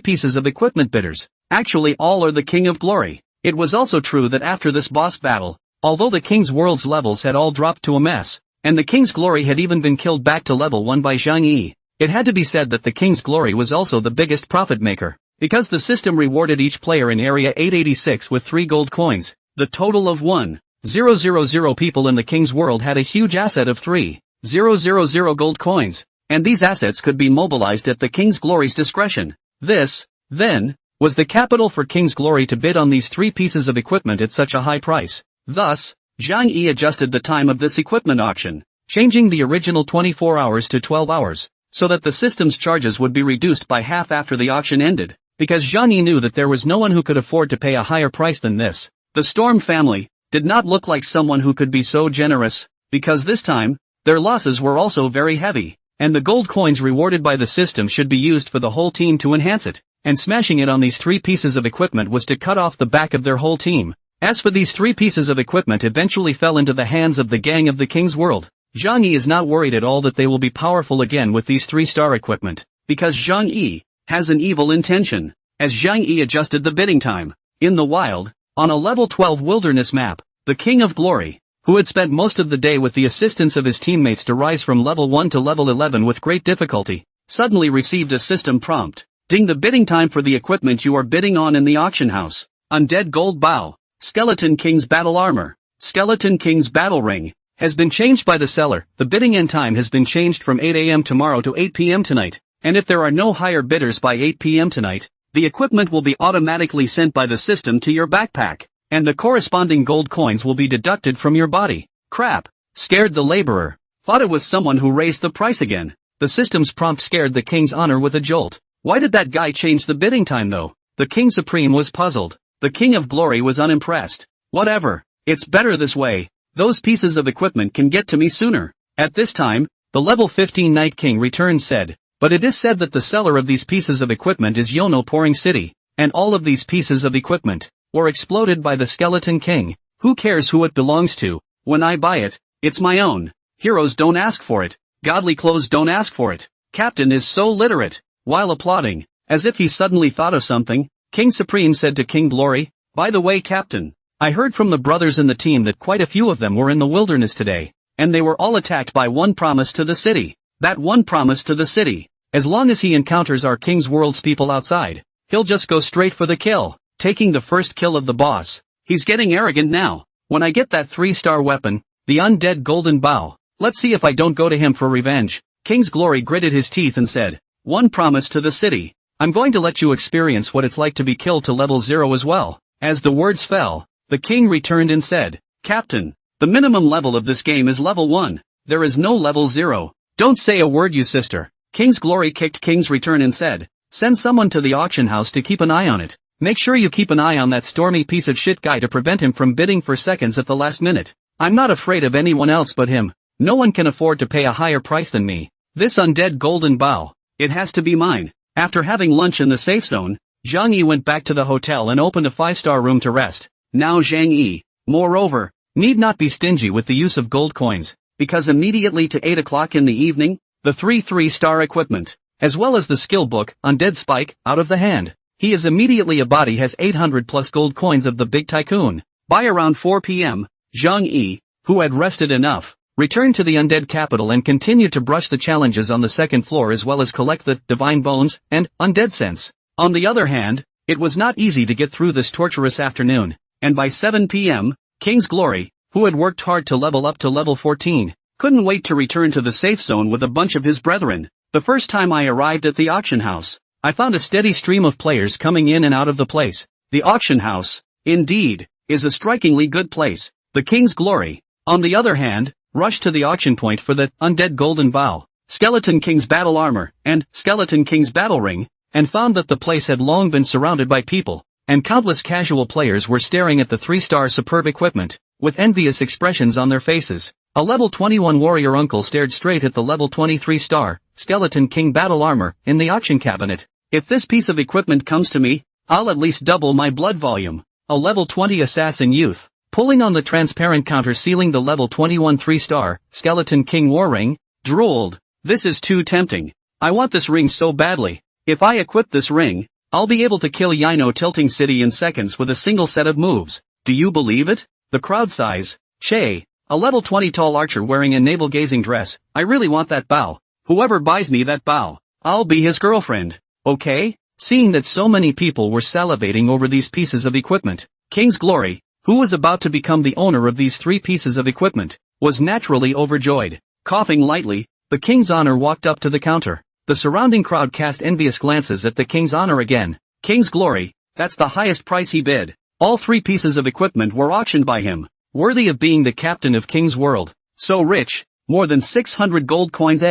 pieces of equipment bidders actually all are the King of Glory. It was also true that after this boss battle, although the King's World's levels had all dropped to a mess, and the King's Glory had even been killed back to level 1 by Zhang Yi, it had to be said that the King's Glory was also the biggest profit maker, because the system rewarded each player in Area 886 with 3 gold coins. The total of 1,000 people in the King's World had a huge asset of 3,000 gold coins, and these assets could be mobilized at the King's Glory's discretion. This, then, was the capital for King's Glory to bid on these 3 pieces of equipment at such a high price. Thus, Zhang Yi adjusted the time of this equipment auction, changing the original 24 hours to 12 hours, so that the system's charges would be reduced by half after the auction ended, because Zhang Yi knew that there was no one who could afford to pay a higher price than this. The Storm family did not look like someone who could be so generous, because this time, their losses were also very heavy, and the gold coins rewarded by the system should be used for the whole team to enhance it, and smashing it on these 3 pieces of equipment was to cut off the back of their whole team. As for these 3 pieces of equipment eventually fell into the hands of the gang of the King's World. Zhang Yi is not worried at all that they will be powerful again with these 3-star equipment, because Zhang Yi has an evil intention. As Zhang Yi adjusted the bidding time, in the wild, on a level 12 wilderness map, the King of Glory, who had spent most of the day with the assistance of his teammates to rise from level 1 to level 11 with great difficulty, suddenly received a system prompt. Ding, the bidding time for the equipment you are bidding on in the auction house. Undead Gold Bow, Skeleton King's Battle Armor, Skeleton King's Battle Ring, has been changed by the seller. The bidding end time has been changed from 8 a.m. tomorrow to 8 p.m. tonight, and if there are no higher bidders by 8 p.m. tonight, the equipment will be automatically sent by the system to your backpack, and the corresponding gold coins will be deducted from your body. Crap! Scared the laborer. Thought it was someone who raised the price again. The system's prompt scared the king's honor with a jolt. Why did that guy change the bidding time though? The King Supreme was puzzled. The King of Glory was unimpressed. Whatever. It's better this way. Those pieces of equipment can get to me sooner. At this time, the level 15 Night King returned said, but it is said that the seller of these pieces of equipment is Yono Pouring City, and all of these pieces of equipment were exploded by the Skeleton King. Who cares who it belongs to? When I buy it, it's my own. Heroes don't ask for it. Godly clothes don't ask for it. Captain is so literate. While applauding, as if he suddenly thought of something, King Supreme said to King Glory, "By the way, Captain, I heard from the brothers in the team that quite a few of them were in the wilderness today, and they were all attacked by one promise to the city. That one promise to the city. As long as he encounters our King's World's people outside, he'll just go straight for the kill, taking the first kill of the boss. He's getting arrogant now. When I get that 3-star weapon, the undead golden bow, let's see if I don't go to him for revenge." King's Glory gritted his teeth and said, "One promise to the city. I'm going to let you experience what it's like to be killed to level 0 as well." As the words fell, the king returned and said, "Captain, the minimum level of this game is level 1. There is no level 0. Don't say a word, you sister." King's Glory kicked King's Return and said, "Send someone to the auction house to keep an eye on it. Make sure you keep an eye on that stormy piece of shit guy to prevent him from bidding for seconds at the last minute. I'm not afraid of anyone else but him. No one can afford to pay a higher price than me. This undead golden bow, it has to be mine." After having lunch in the safe zone, Zhang Yi went back to the hotel and opened a 5-star room to rest. Now Zhang Yi, moreover, need not be stingy with the use of gold coins, because immediately to 8 o'clock in the evening, the 3-star equipment, as well as the skill book, Undead Spike, out of the hand. He is immediately a body has 800 plus gold coins of the big tycoon. By around 4 p.m., Zhang Yi, who had rested enough, returned to the undead capital and continued to brush the challenges on the second floor as well as collect the divine bones and undead sense. On the other hand, it was not easy to get through this torturous afternoon, and by 7 p.m., King's Glory, who had worked hard to level up to level 14, couldn't wait to return to the safe zone with a bunch of his brethren. The first time I arrived at the auction house, I found a steady stream of players coming in and out of the place. The auction house, indeed, is a strikingly good place. The King's Glory, on the other hand, rushed to the auction point for the Undead Golden Bow, Skeleton King's Battle Armor, and Skeleton King's Battle Ring, and found that the place had long been surrounded by people, and countless casual players were staring at the 3-star superb equipment, with envious expressions on their faces. A level 21 warrior uncle stared straight at the level 23-star, Skeleton King Battle Armor, in the auction cabinet. "If this piece of equipment comes to me, I'll at least double my blood volume." A level 20 assassin youth, pulling on the transparent counter sealing the level 21 3-star, Skeleton King War Ring, drooled, "This is too tempting. I want this ring so badly. If I equip this ring, I'll be able to kill Yino Tilting City in seconds with a single set of moves. Do you believe it?" The crowd sighs. "Che, a level 20 tall archer wearing a navel-gazing dress, I really want that bow. Whoever buys me that bow, I'll be his girlfriend. Okay?" Seeing that so many people were salivating over these pieces of equipment, King's Glory, who was about to become the owner of these 3 pieces of equipment, was naturally overjoyed. Coughing lightly, the King's Honor walked up to the counter. The surrounding crowd cast envious glances at the King's Honor again. King's Glory, that's the highest price he bid. All 3 pieces of equipment were auctioned by him, worthy of being the captain of King's World. So rich, more than 600 gold coins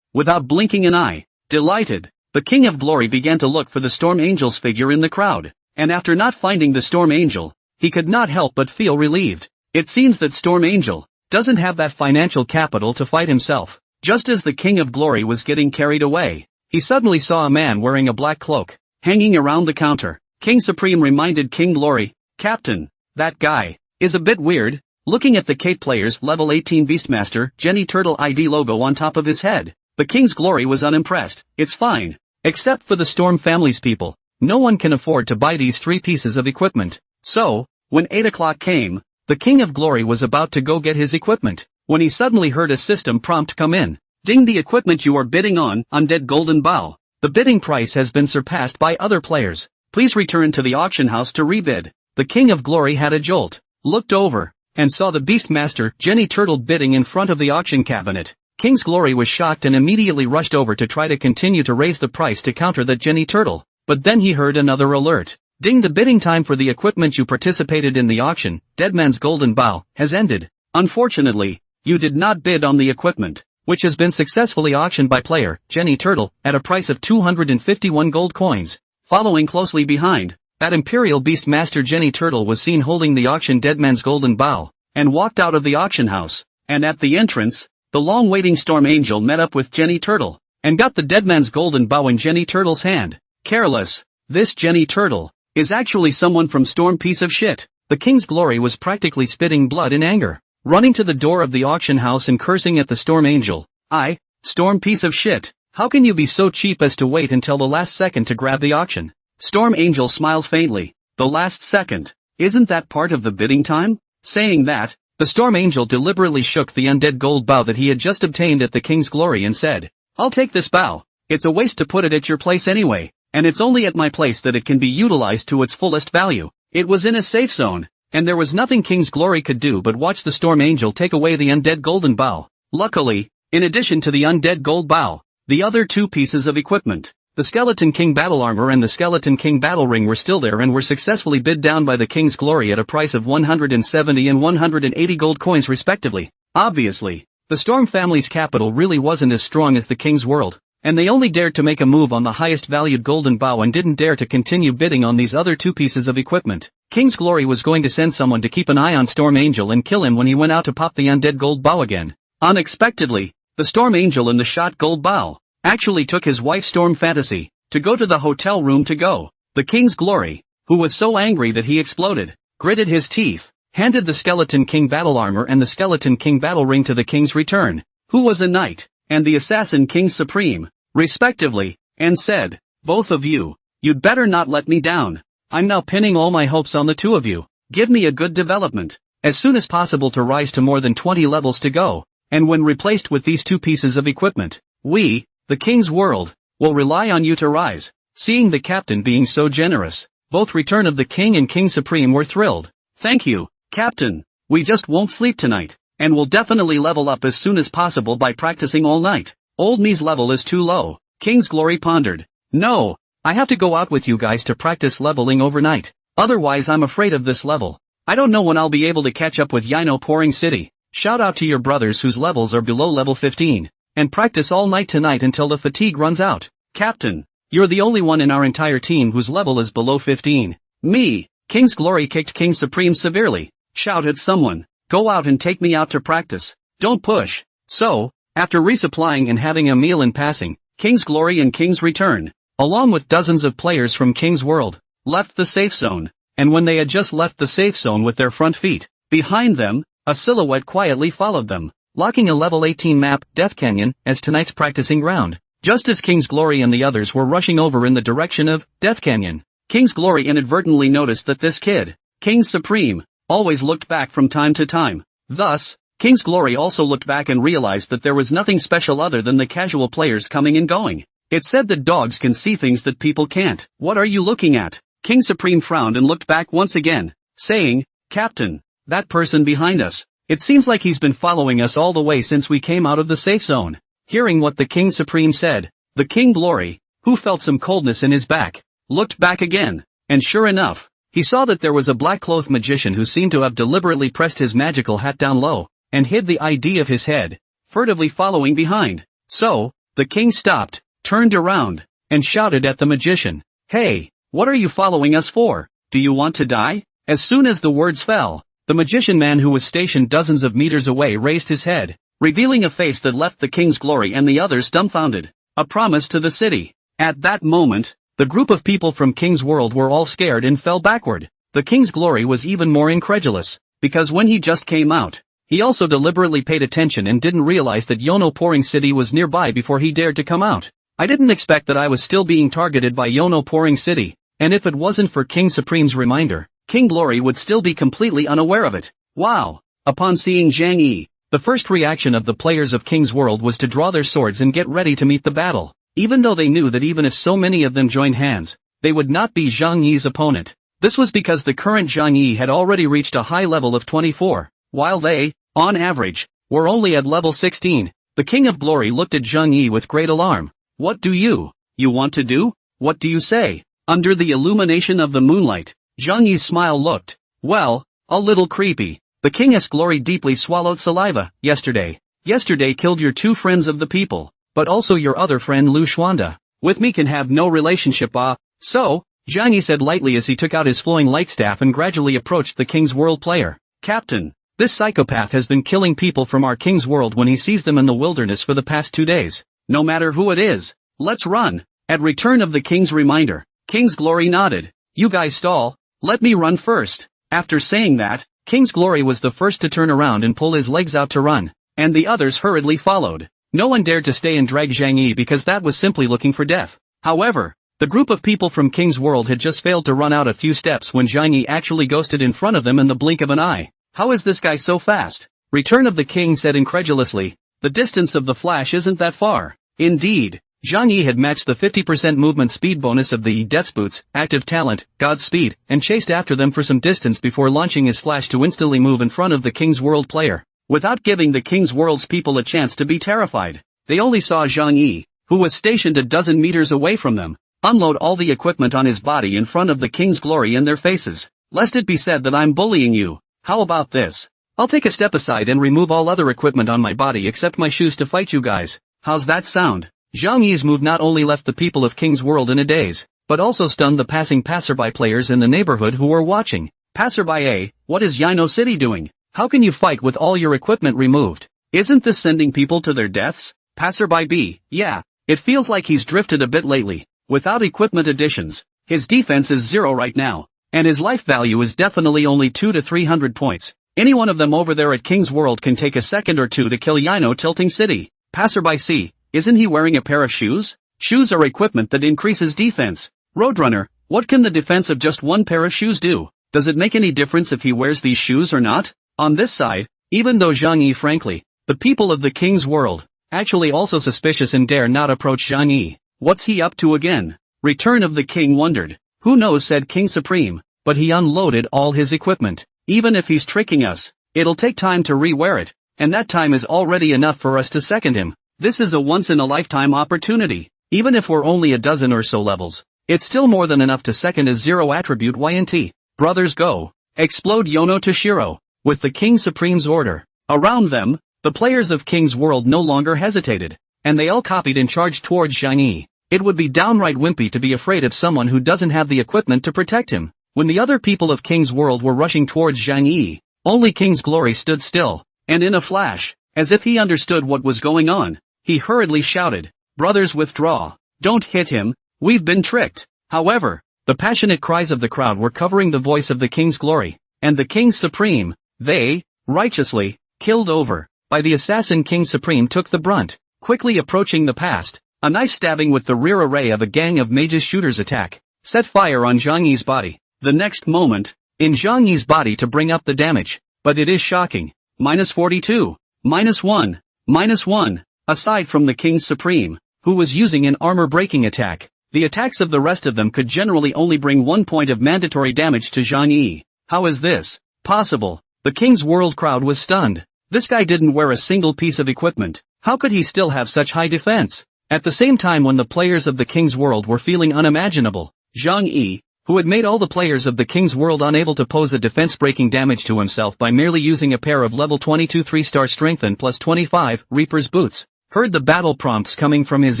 without blinking an eye. Delighted, the King of Glory began to look for the Storm Angel's figure in the crowd, and after not finding the Storm Angel, he could not help but feel relieved. It seems that Storm Angel doesn't have that financial capital to fight himself. Just as the King of Glory was getting carried away, he suddenly saw a man wearing a black cloak, hanging around the counter. King Supreme reminded King Glory, "Captain, that guy is a bit weird." Looking at the Kate player's level 18 Beastmaster Jenny Turtle ID logo on top of his head, the King's Glory was unimpressed. "It's fine. Except for the Storm family's people. No one can afford to buy these 3 pieces of equipment." So, when 8 o'clock came, the King of Glory was about to go get his equipment, when he suddenly heard a system prompt come in. "Ding, the equipment you are bidding on, Undead Golden Bow. The bidding price has been surpassed by other players. Please return to the auction house to rebid." The King of Glory had a jolt, looked over, and saw the Beastmaster Jenny Turtle bidding in front of the auction cabinet. King's Glory was shocked and immediately rushed over to try to continue to raise the price to counter that Jenny Turtle, but then he heard another alert. "Ding, the bidding time for the equipment you participated in the auction, Deadman's Golden Bow, has ended. Unfortunately, you did not bid on the equipment, which has been successfully auctioned by player Jenny Turtle at a price of 251 gold coins." Following closely behind, that Imperial Beastmaster Jenny Turtle was seen holding the auction Deadman's Golden Bow, and walked out of the auction house, and at the entrance, the long-waiting Storm Angel met up with Jenny Turtle, and got the Deadman's Golden Bow in Jenny Turtle's hand. Careless, this Jenny Turtle is actually someone from Storm piece of shit. The King's Glory was practically spitting blood in anger, running to the door of the auction house and cursing at the Storm Angel. "I, Storm piece of shit, How can you be so cheap as to wait until the last second to grab the auction? Storm Angel smiled faintly. The last second. Isn't that part of the bidding time? Saying that, the Storm Angel deliberately shook the undead gold bow that he had just obtained at the King's Glory and said, I'll take this bow. It's a waste to put it at your place anyway, and it's only at my place that it can be utilized to its fullest value. It was in a safe zone, and there was nothing King's Glory could do but watch the Storm Angel take away the undead golden bow. Luckily, in addition to the undead gold bow, the other two pieces of equipment, the Skeleton King battle armor and the Skeleton King battle ring, were still there and were successfully bid down by the King's Glory at a price of 170 and 180 gold coins respectively. Obviously, the Storm family's capital really wasn't as strong as the King's world, and they only dared to make a move on the highest valued golden bow and didn't dare to continue bidding on these other two pieces of equipment. King's Glory was going to send someone to keep an eye on Storm Angel and kill him when he went out to pop the undead gold bow again. Unexpectedly, the Storm Angel in the shot gold bow actually took his wife Storm Fantasy to go to the hotel room to go. The King's Glory, who was so angry that he exploded, gritted his teeth, handed the Skeleton King battle armor and the Skeleton King battle ring to the King's Return, who was a knight, and the Assassin King Supreme, respectively, and said, both of you, you'd better not let me down. I'm now pinning all my hopes on the two of you. Give me a good development, as soon as possible to rise to more than 20 levels to go, and when replaced with these two pieces of equipment, we, the King's world, will rely on you to rise. Seeing the captain being so generous, both Return of the King and King Supreme were thrilled. Thank you, Captain. We just won't sleep tonight, and we'll definitely level up as soon as possible by practicing all night. Old me's level is too low. King's Glory pondered. No, I have to go out with you guys to practice leveling overnight. Otherwise I'm afraid of this level. I don't know when I'll be able to catch up with Yino Pouring City. Shout out to your brothers whose levels are below level 15. And practice all night tonight until the fatigue runs out. Captain, you're the only one in our entire team whose level is below 15. Me. King's Glory kicked King Supreme severely. Shouted someone, go out and take me out to practice. Don't push. So, after resupplying and having a meal in passing, King's Glory and King's Return, along with dozens of players from King's World, left the safe zone, and when they had just left the safe zone with their front feet, behind them, a silhouette quietly followed them, locking a level 18 map, Death Canyon, as tonight's practicing ground. Just as King's Glory and the others were rushing over in the direction of Death Canyon, King's Glory inadvertently noticed that this kid, King Supreme, always looked back from time to time. Thus, King's Glory also looked back and realized that there was nothing special other than the casual players coming and going. It's said that dogs can see things that people can't. What are you looking at? King Supreme frowned and looked back once again, saying, Captain, that person behind us. It seems like he's been following us all the way since we came out of the safe zone. Hearing what the King Supreme said, the King Glory, who felt some coldness in his back, looked back again, and sure enough, he saw that there was a black-clothed magician who seemed to have deliberately pressed his magical hat down low, and hid the ID of his head, furtively following behind. So, the king stopped, turned around, and shouted at the magician, Hey, what are you following us for? Do you want to die? As soon as the words fell, the magician man who was stationed dozens of meters away raised his head, revealing a face that left the King's Glory and the others dumbfounded. A promise to the city. At that moment, the group of people from King's World were all scared and fell backward. The King's Glory was even more incredulous, because when he just came out, he also deliberately paid attention and didn't realize that Yono Pouring City was nearby before he dared to come out. I didn't expect that I was still being targeted by Yono Pouring City, and if it wasn't for King Supreme's reminder, King Glory would still be completely unaware of it. Wow! Upon seeing Zhang Yi, the first reaction of the players of King's World was to draw their swords and get ready to meet the battle, even though they knew that even if so many of them joined hands, they would not be Zhang Yi's opponent. This was because the current Zhang Yi had already reached a high level of 24, while they, on average, were only at level 16. The King of Glory looked at Zhang Yi with great alarm. What do you want to do? What do you say? Under the illumination of the moonlight, Zhang Yi's smile looked, well, a little creepy. The King's Glory deeply swallowed saliva. Yesterday killed your two friends of the people, but also your other friend Lu Xuanda. With me can have no relationship So, Zhang Yi said lightly as he took out his flowing light staff and gradually approached the King's World player. Captain, this psychopath has been killing people from our King's World when he sees them in the wilderness for the past 2 days. No matter who it is, let's run. At return of the King's reminder, King's Glory nodded. You guys stall, let me run first. After saying that, King's Glory was the first to turn around and pull his legs out to run, and the others hurriedly followed. No one dared to stay and drag Zhang Yi because that was simply looking for death. However, the group of people from King's World had just failed to run out a few steps when Zhang Yi actually ghosted in front of them in the blink of an eye. How is this guy so fast? Return of the King said incredulously. The distance of the flash isn't that far. Indeed, Zhang Yi had matched the 50% movement speed bonus of the Death's Boots, active talent, God's Speed, and chased after them for some distance before launching his flash to instantly move in front of the King's World player. Without giving the King's World's people a chance to be terrified, they only saw Zhang Yi, who was stationed a dozen meters away from them, unload all the equipment on his body in front of the King's glory in their faces. Lest it be said that I'm bullying you, how about this? I'll take a step aside and remove all other equipment on my body except my shoes to fight you guys. How's that sound? Zhang Yi's move not only left the people of King's World in a daze, but also stunned the passing passerby players in the neighborhood who were watching. Passerby A, what is Yino City doing? How can you fight with all your equipment removed? Isn't this sending people to their deaths? Passerby B, yeah, it feels like he's drifted a bit lately. Without equipment additions, his defense is 0 right now, and his life value is definitely only 2 to 300 points. Any one of them over there at King's World can take a second or two to kill Yino Tilting City. Passerby C, isn't he wearing a pair of shoes? Shoes are equipment that increases defense. Roadrunner, what can the defense of just one pair of shoes do? Does it make any difference if he wears these shoes or not? On this side, even though Zhang Yi frankly, the people of the King's World, actually also suspicious and dare not approach Zhang Yi. What's he up to again? Return of the King wondered. Who knows, said King Supreme, but he unloaded all his equipment. Even if he's tricking us, it'll take time to re-wear it, and that time is already enough for us to second him. This is a once-in-a-lifetime opportunity. Even if we're only a dozen or so levels, it's still more than enough to second a 0 attribute YNT. Brothers go. Explode Yono Toshiro. With the King Supreme's order. Around them, the players of King's World no longer hesitated, and they all copied and charged towards Zhang Yi. It would be downright wimpy to be afraid of someone who doesn't have the equipment to protect him. When the other people of King's World were rushing towards Zhang Yi, only King's Glory stood still, and in a flash, as if he understood what was going on, he hurriedly shouted, "Brothers, withdraw. Don't hit him, we've been tricked." However, the passionate cries of the crowd were covering the voice of the King's Glory, and the King Supreme, they, righteously, killed over, by the assassin King Supreme took the brunt, quickly approaching the past. A knife stabbing with the rear array of a gang of mages shooters attack, set fire on Zhang Yi's body. The next moment, in Zhang Yi's body to bring up the damage, but it is shocking. -42, -1, -1. Aside from the King Supreme, who was using an armor-breaking attack, the attacks of the rest of them could generally only bring 1 point of mandatory damage to Zhang Yi. How is this possible? The King's World crowd was stunned. This guy didn't wear a single piece of equipment. How could he still have such high defense? At the same time, when the players of the King's World were feeling unimaginable, Zhang Yi, who had made all the players of the King's World unable to pose a defense-breaking damage to himself by merely using a pair of level 22 3-star strength and plus 25 Reaper's boots, heard the battle prompts coming from his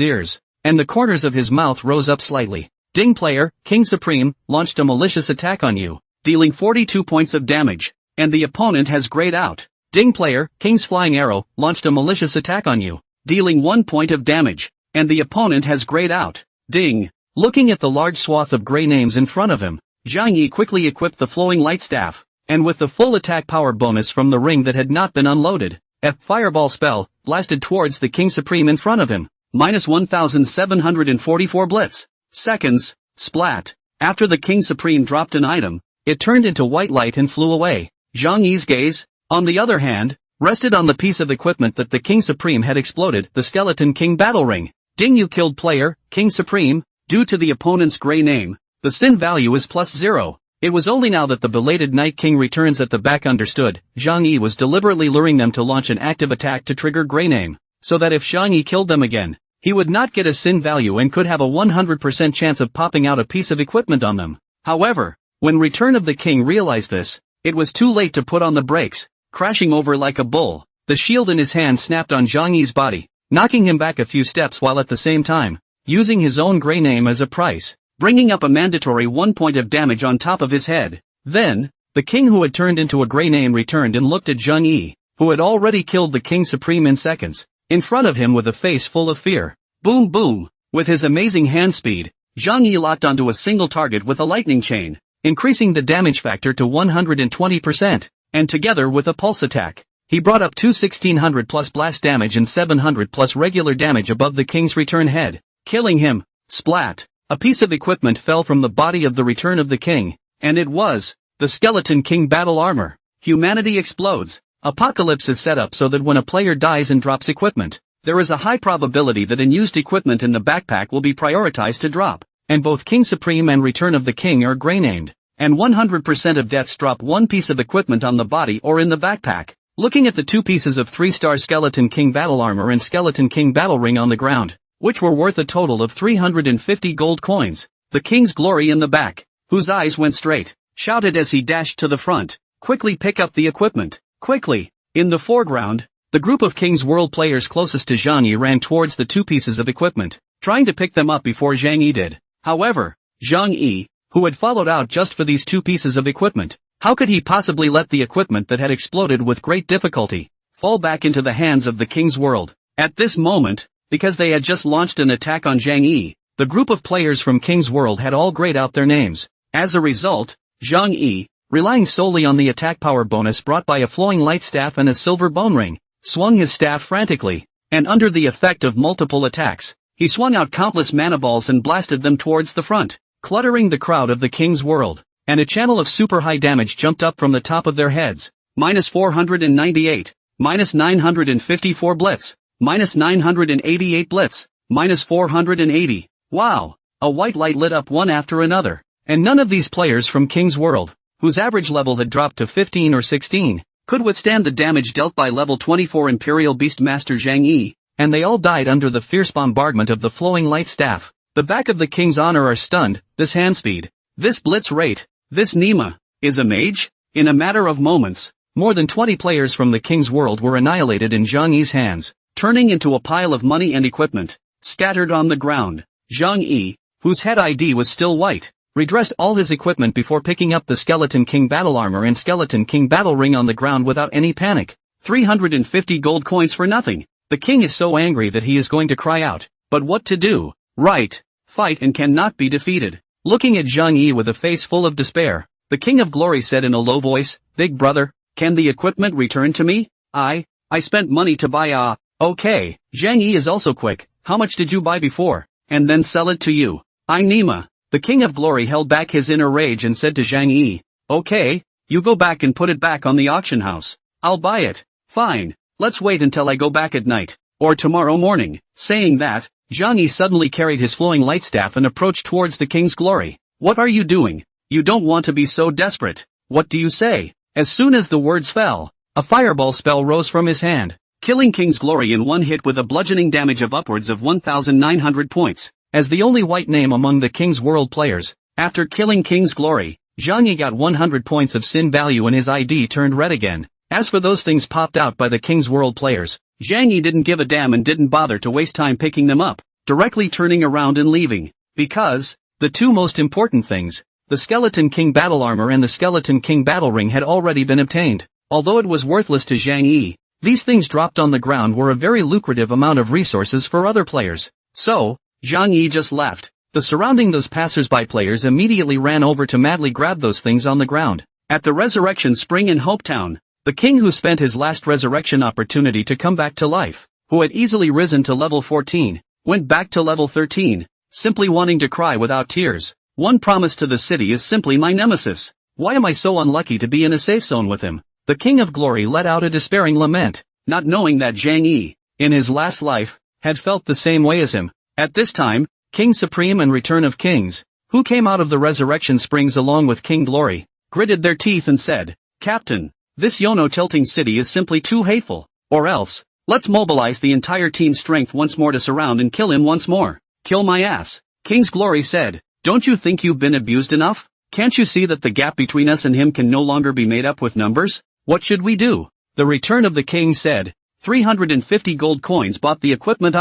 ears, and the corners of his mouth rose up slightly. Ding player, King Supreme, launched a malicious attack on you, dealing 42 points of damage, and the opponent has grayed out. Ding player, King's Flying Arrow, launched a malicious attack on you, dealing 1 point of damage, and the opponent has grayed out. Ding. Looking at the large swath of gray names in front of him, Zhang Yi quickly equipped the flowing light staff, and with the full attack power bonus from the ring that had not been unloaded, a fireball spell blasted towards the King Supreme in front of him. -1744 blitz seconds. Splat. After the King Supreme dropped an item, it turned into white light and flew away. Zhang Yi's gaze, on the other hand, rested on the piece of equipment that the King Supreme had exploded, the Skeleton King battle ring. Ding, you killed player, King Supreme. Due to the opponent's gray name, the sin value is +0. It was only now that the belated Night King returns at the back understood. Zhang Yi was deliberately luring them to launch an active attack to trigger gray name, so that if Zhang Yi killed them again, he would not get a sin value and could have a 100% chance of popping out a piece of equipment on them. However, when Return of the King realized this, it was too late to put on the brakes. Crashing over like a bull, the shield in his hand snapped on Zhang Yi's body, knocking him back a few steps while at the same time using his own gray name as a price, bringing up a mandatory 1 point of damage on top of his head. Then, the king who had turned into a gray name returned and looked at Zhang Yi, who had already killed the King Supreme in seconds, in front of him with a face full of fear. Boom boom! With his amazing hand speed, Zhang Yi locked onto a single target with a lightning chain, increasing the damage factor to 120%, and together with a pulse attack, He brought up two 1600 plus blast damage and 700 plus regular damage above the king's return head, killing him. Splat! A piece of equipment fell from the body of the Return of the King, and it was the Skeleton King battle armor. Humanity explodes. Apocalypse is set up so that when a player dies and drops equipment, there is a high probability that unused equipment in the backpack will be prioritized to drop, and both King Supreme and Return of the King are gray named, and 100% of deaths drop one piece of equipment on the body or in the backpack. Looking at the two pieces of 3-star Skeleton King battle armor and Skeleton King battle ring on the ground, which were worth a total of 350 gold coins, the King's Glory in the back, whose eyes went straight, shouted as he dashed to the front, "Quickly pick up the equipment, quickly!" In the foreground, the group of King's World players closest to Zhang Yi ran towards the two pieces of equipment, trying to pick them up before Zhang Yi did. However, Zhang Yi, who had followed out just for these two pieces of equipment, how could he possibly let the equipment that had exploded with great difficulty fall back into the hands of the King's World? At this moment, because they had just launched an attack on Zhang Yi, the group of players from King's World had all grayed out their names. As a result, Zhang Yi, relying solely on the attack power bonus brought by a flowing light staff and a silver bone ring, swung his staff frantically, and under the effect of multiple attacks, he swung out countless mana balls and blasted them towards the front, cluttering the crowd of the King's World, and a channel of super high damage jumped up from the top of their heads. -498, -954 blitz, -988 blitz, -480. Wow! A white light lit up one after another, and none of these players from King's World, whose average level had dropped to 15 or 16, could withstand the damage dealt by level 24 Imperial Beastmaster Zhang Yi, and they all died under the fierce bombardment of the flowing light staff. The back of the King's Honor are stunned. This hand speed, this blitz rate, this Nima, is a mage? In a matter of moments, more than 20 players from the King's World were annihilated in Zhang Yi's hands, turning into a pile of money and equipment, scattered on the ground. Zhang Yi, whose head ID was still white, redressed all his equipment before picking up the Skeleton King battle armor and Skeleton King battle ring on the ground without any panic. 350 gold coins for nothing. The king is so angry that he is going to cry out, but what to do? Right, fight and cannot be defeated. Looking at Zhang Yi with a face full of despair, the King of Glory said in a low voice, "Big brother, can the equipment return to me? I spent money to buy Okay, Zhang Yi is also quick. How much did you buy before? And then sell it to you? I'm Nima." The King of Glory held back his inner rage and said to Zhang Yi, "Okay, you go back and put it back on the auction house. I'll buy it. Fine, let's wait until I go back at night, or tomorrow morning." Saying that, Zhang Yi suddenly carried his flowing light staff and approached towards the King's Glory. "What are you doing? You don't want to be so desperate. What do you say?" As soon as the words fell, a fireball spell rose from his hand, killing King's Glory in one hit with a bludgeoning damage of upwards of 1,900 points. As the only white name among the King's World players, after killing King's Glory, Zhang Yi got 100 points of sin value and his ID turned red again. As for those things popped out by the King's World players, Zhang Yi didn't give a damn and didn't bother to waste time picking them up, directly turning around and leaving. Because, the two most important things, the Skeleton King battle armor and the Skeleton King battle ring had already been obtained. Although it was worthless to Zhang Yi, these things dropped on the ground were a very lucrative amount of resources for other players. So, Zhang Yi just left. The surrounding those passers-by players immediately ran over to madly grab those things on the ground. At the Resurrection Spring in Hopetown, the king who spent his last resurrection opportunity to come back to life, who had easily risen to level 14, went back to level 13, simply wanting to cry without tears. "One promise to the city is simply my nemesis. Why am I so unlucky to be in a safe zone with him?" The King of Glory let out a despairing lament, not knowing that Zhang Yi, in his last life, had felt the same way as him. At this time, King Supreme and Return of Kings, who came out of the Resurrection Springs along with King Glory, gritted their teeth and said, "Captain, this Yono-tilting city is simply too hateful. Or else, let's mobilize the entire team's strength once more to surround and kill him once more." "Kill my ass," King's Glory said. "Don't you think you've been abused enough? Can't you see that the gap between us and him can no longer be made up with numbers? What should we do?" The Return of the King said, 350 gold coins bought the equipment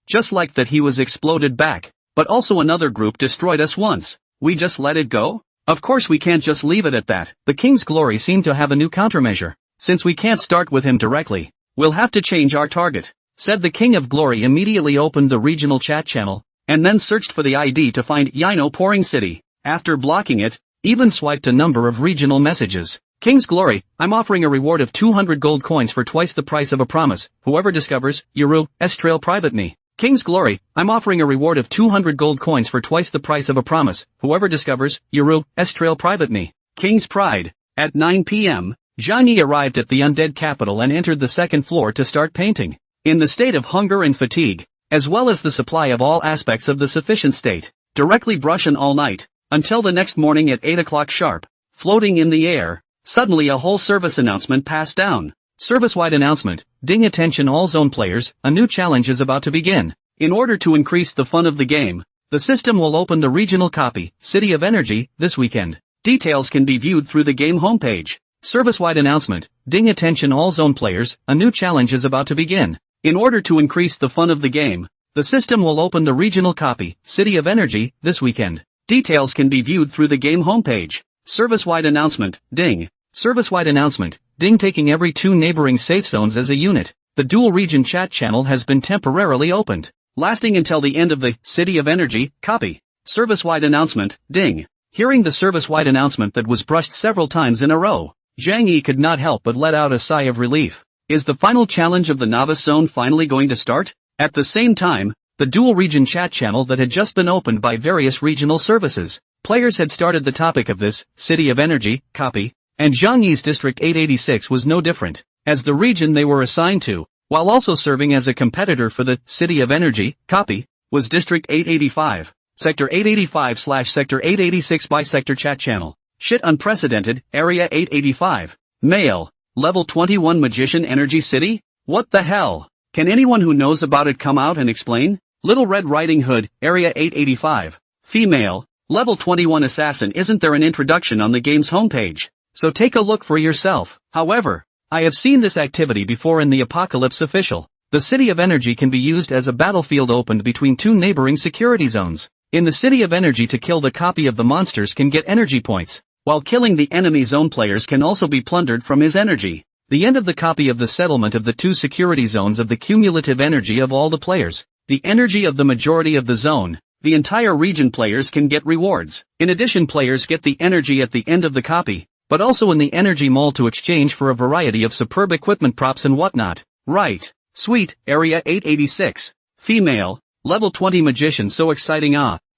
just like that he was exploded back. But also another group destroyed us once. We just let it go? Of course we can't just leave it at that. The King's Glory seemed to have a new countermeasure. "Since we can't start with him directly, we'll have to change our target," said the King of Glory. Immediately opened the regional chat channel, and then searched for the ID to find Yino Pouring City. After blocking it, even swiped a number of regional messages. King's Glory, I'm offering a reward of 200 gold coins for twice the price of a promise, whoever discovers, Yuru,'s trail private me. King's Glory, I'm offering a reward of 200 gold coins for twice the price of a promise, whoever discovers, Yuru,'s trail private me. King's Pride. At 9 p.m., Zhang Yi arrived at the undead capital and entered the second floor to start painting. In the state of hunger and fatigue, as well as the supply of all aspects of the sufficient state, directly brushing all night, until the next morning at 8 o'clock sharp, floating in the air, suddenly a whole service announcement passed down. Service-wide announcement, ding attention all zone players, a new challenge is about to begin. In order to increase the fun of the game, the system will open the regional copy, City of Energy, this weekend. Details can be viewed through the game homepage. Service-wide announcement, ding attention all zone players, a new challenge is about to begin. In order to increase the fun of the game, the system will open the regional copy, City of Energy, this weekend. Details can be viewed through the game homepage. Service-wide announcement, ding. Service-wide announcement, ding taking every 2 neighboring safe zones as a unit. The dual region chat channel has been temporarily opened, lasting until the end of the City of Energy copy. Service-wide announcement, ding. Hearing the service-wide announcement that was brushed several times in a row, Zhang Yi could not help but let out a sigh of relief. Is the final challenge of the novice zone finally going to start? At the same time, the dual region chat channel that had just been opened by various regional services, players had started the topic of this City of Energy copy, and Zhang Yi's District 886 was no different, as the region they were assigned to, while also serving as a competitor for the City of Energy copy, was District 885, Sector 885/Sector 886 by Sector Chat Channel. Shit unprecedented, Area 885. Male. Level 21 Magician Energy City? What the hell? Can anyone who knows about it come out and explain? Little Red Riding Hood, Area 885. Female. Level 21 Assassin. Isn't there an introduction on the game's homepage? So take a look for yourself. However, I have seen this activity before in the Apocalypse official. The City of Energy can be used as a battlefield opened between 2 neighboring security zones. In the City of Energy, to kill the copy of the monsters can get energy points, while killing the enemy zone players can also be plundered from his energy. The end of the copy of the settlement of the 2 security zones of the cumulative energy of all the players, the energy of the majority of the zone, the entire region players can get rewards. In addition, players get the energy at the end of the copy, but also in the energy mall to exchange for a variety of superb equipment, props and whatnot. Right. Sweet. Area 886. Female. Level 20 Magician. So exciting.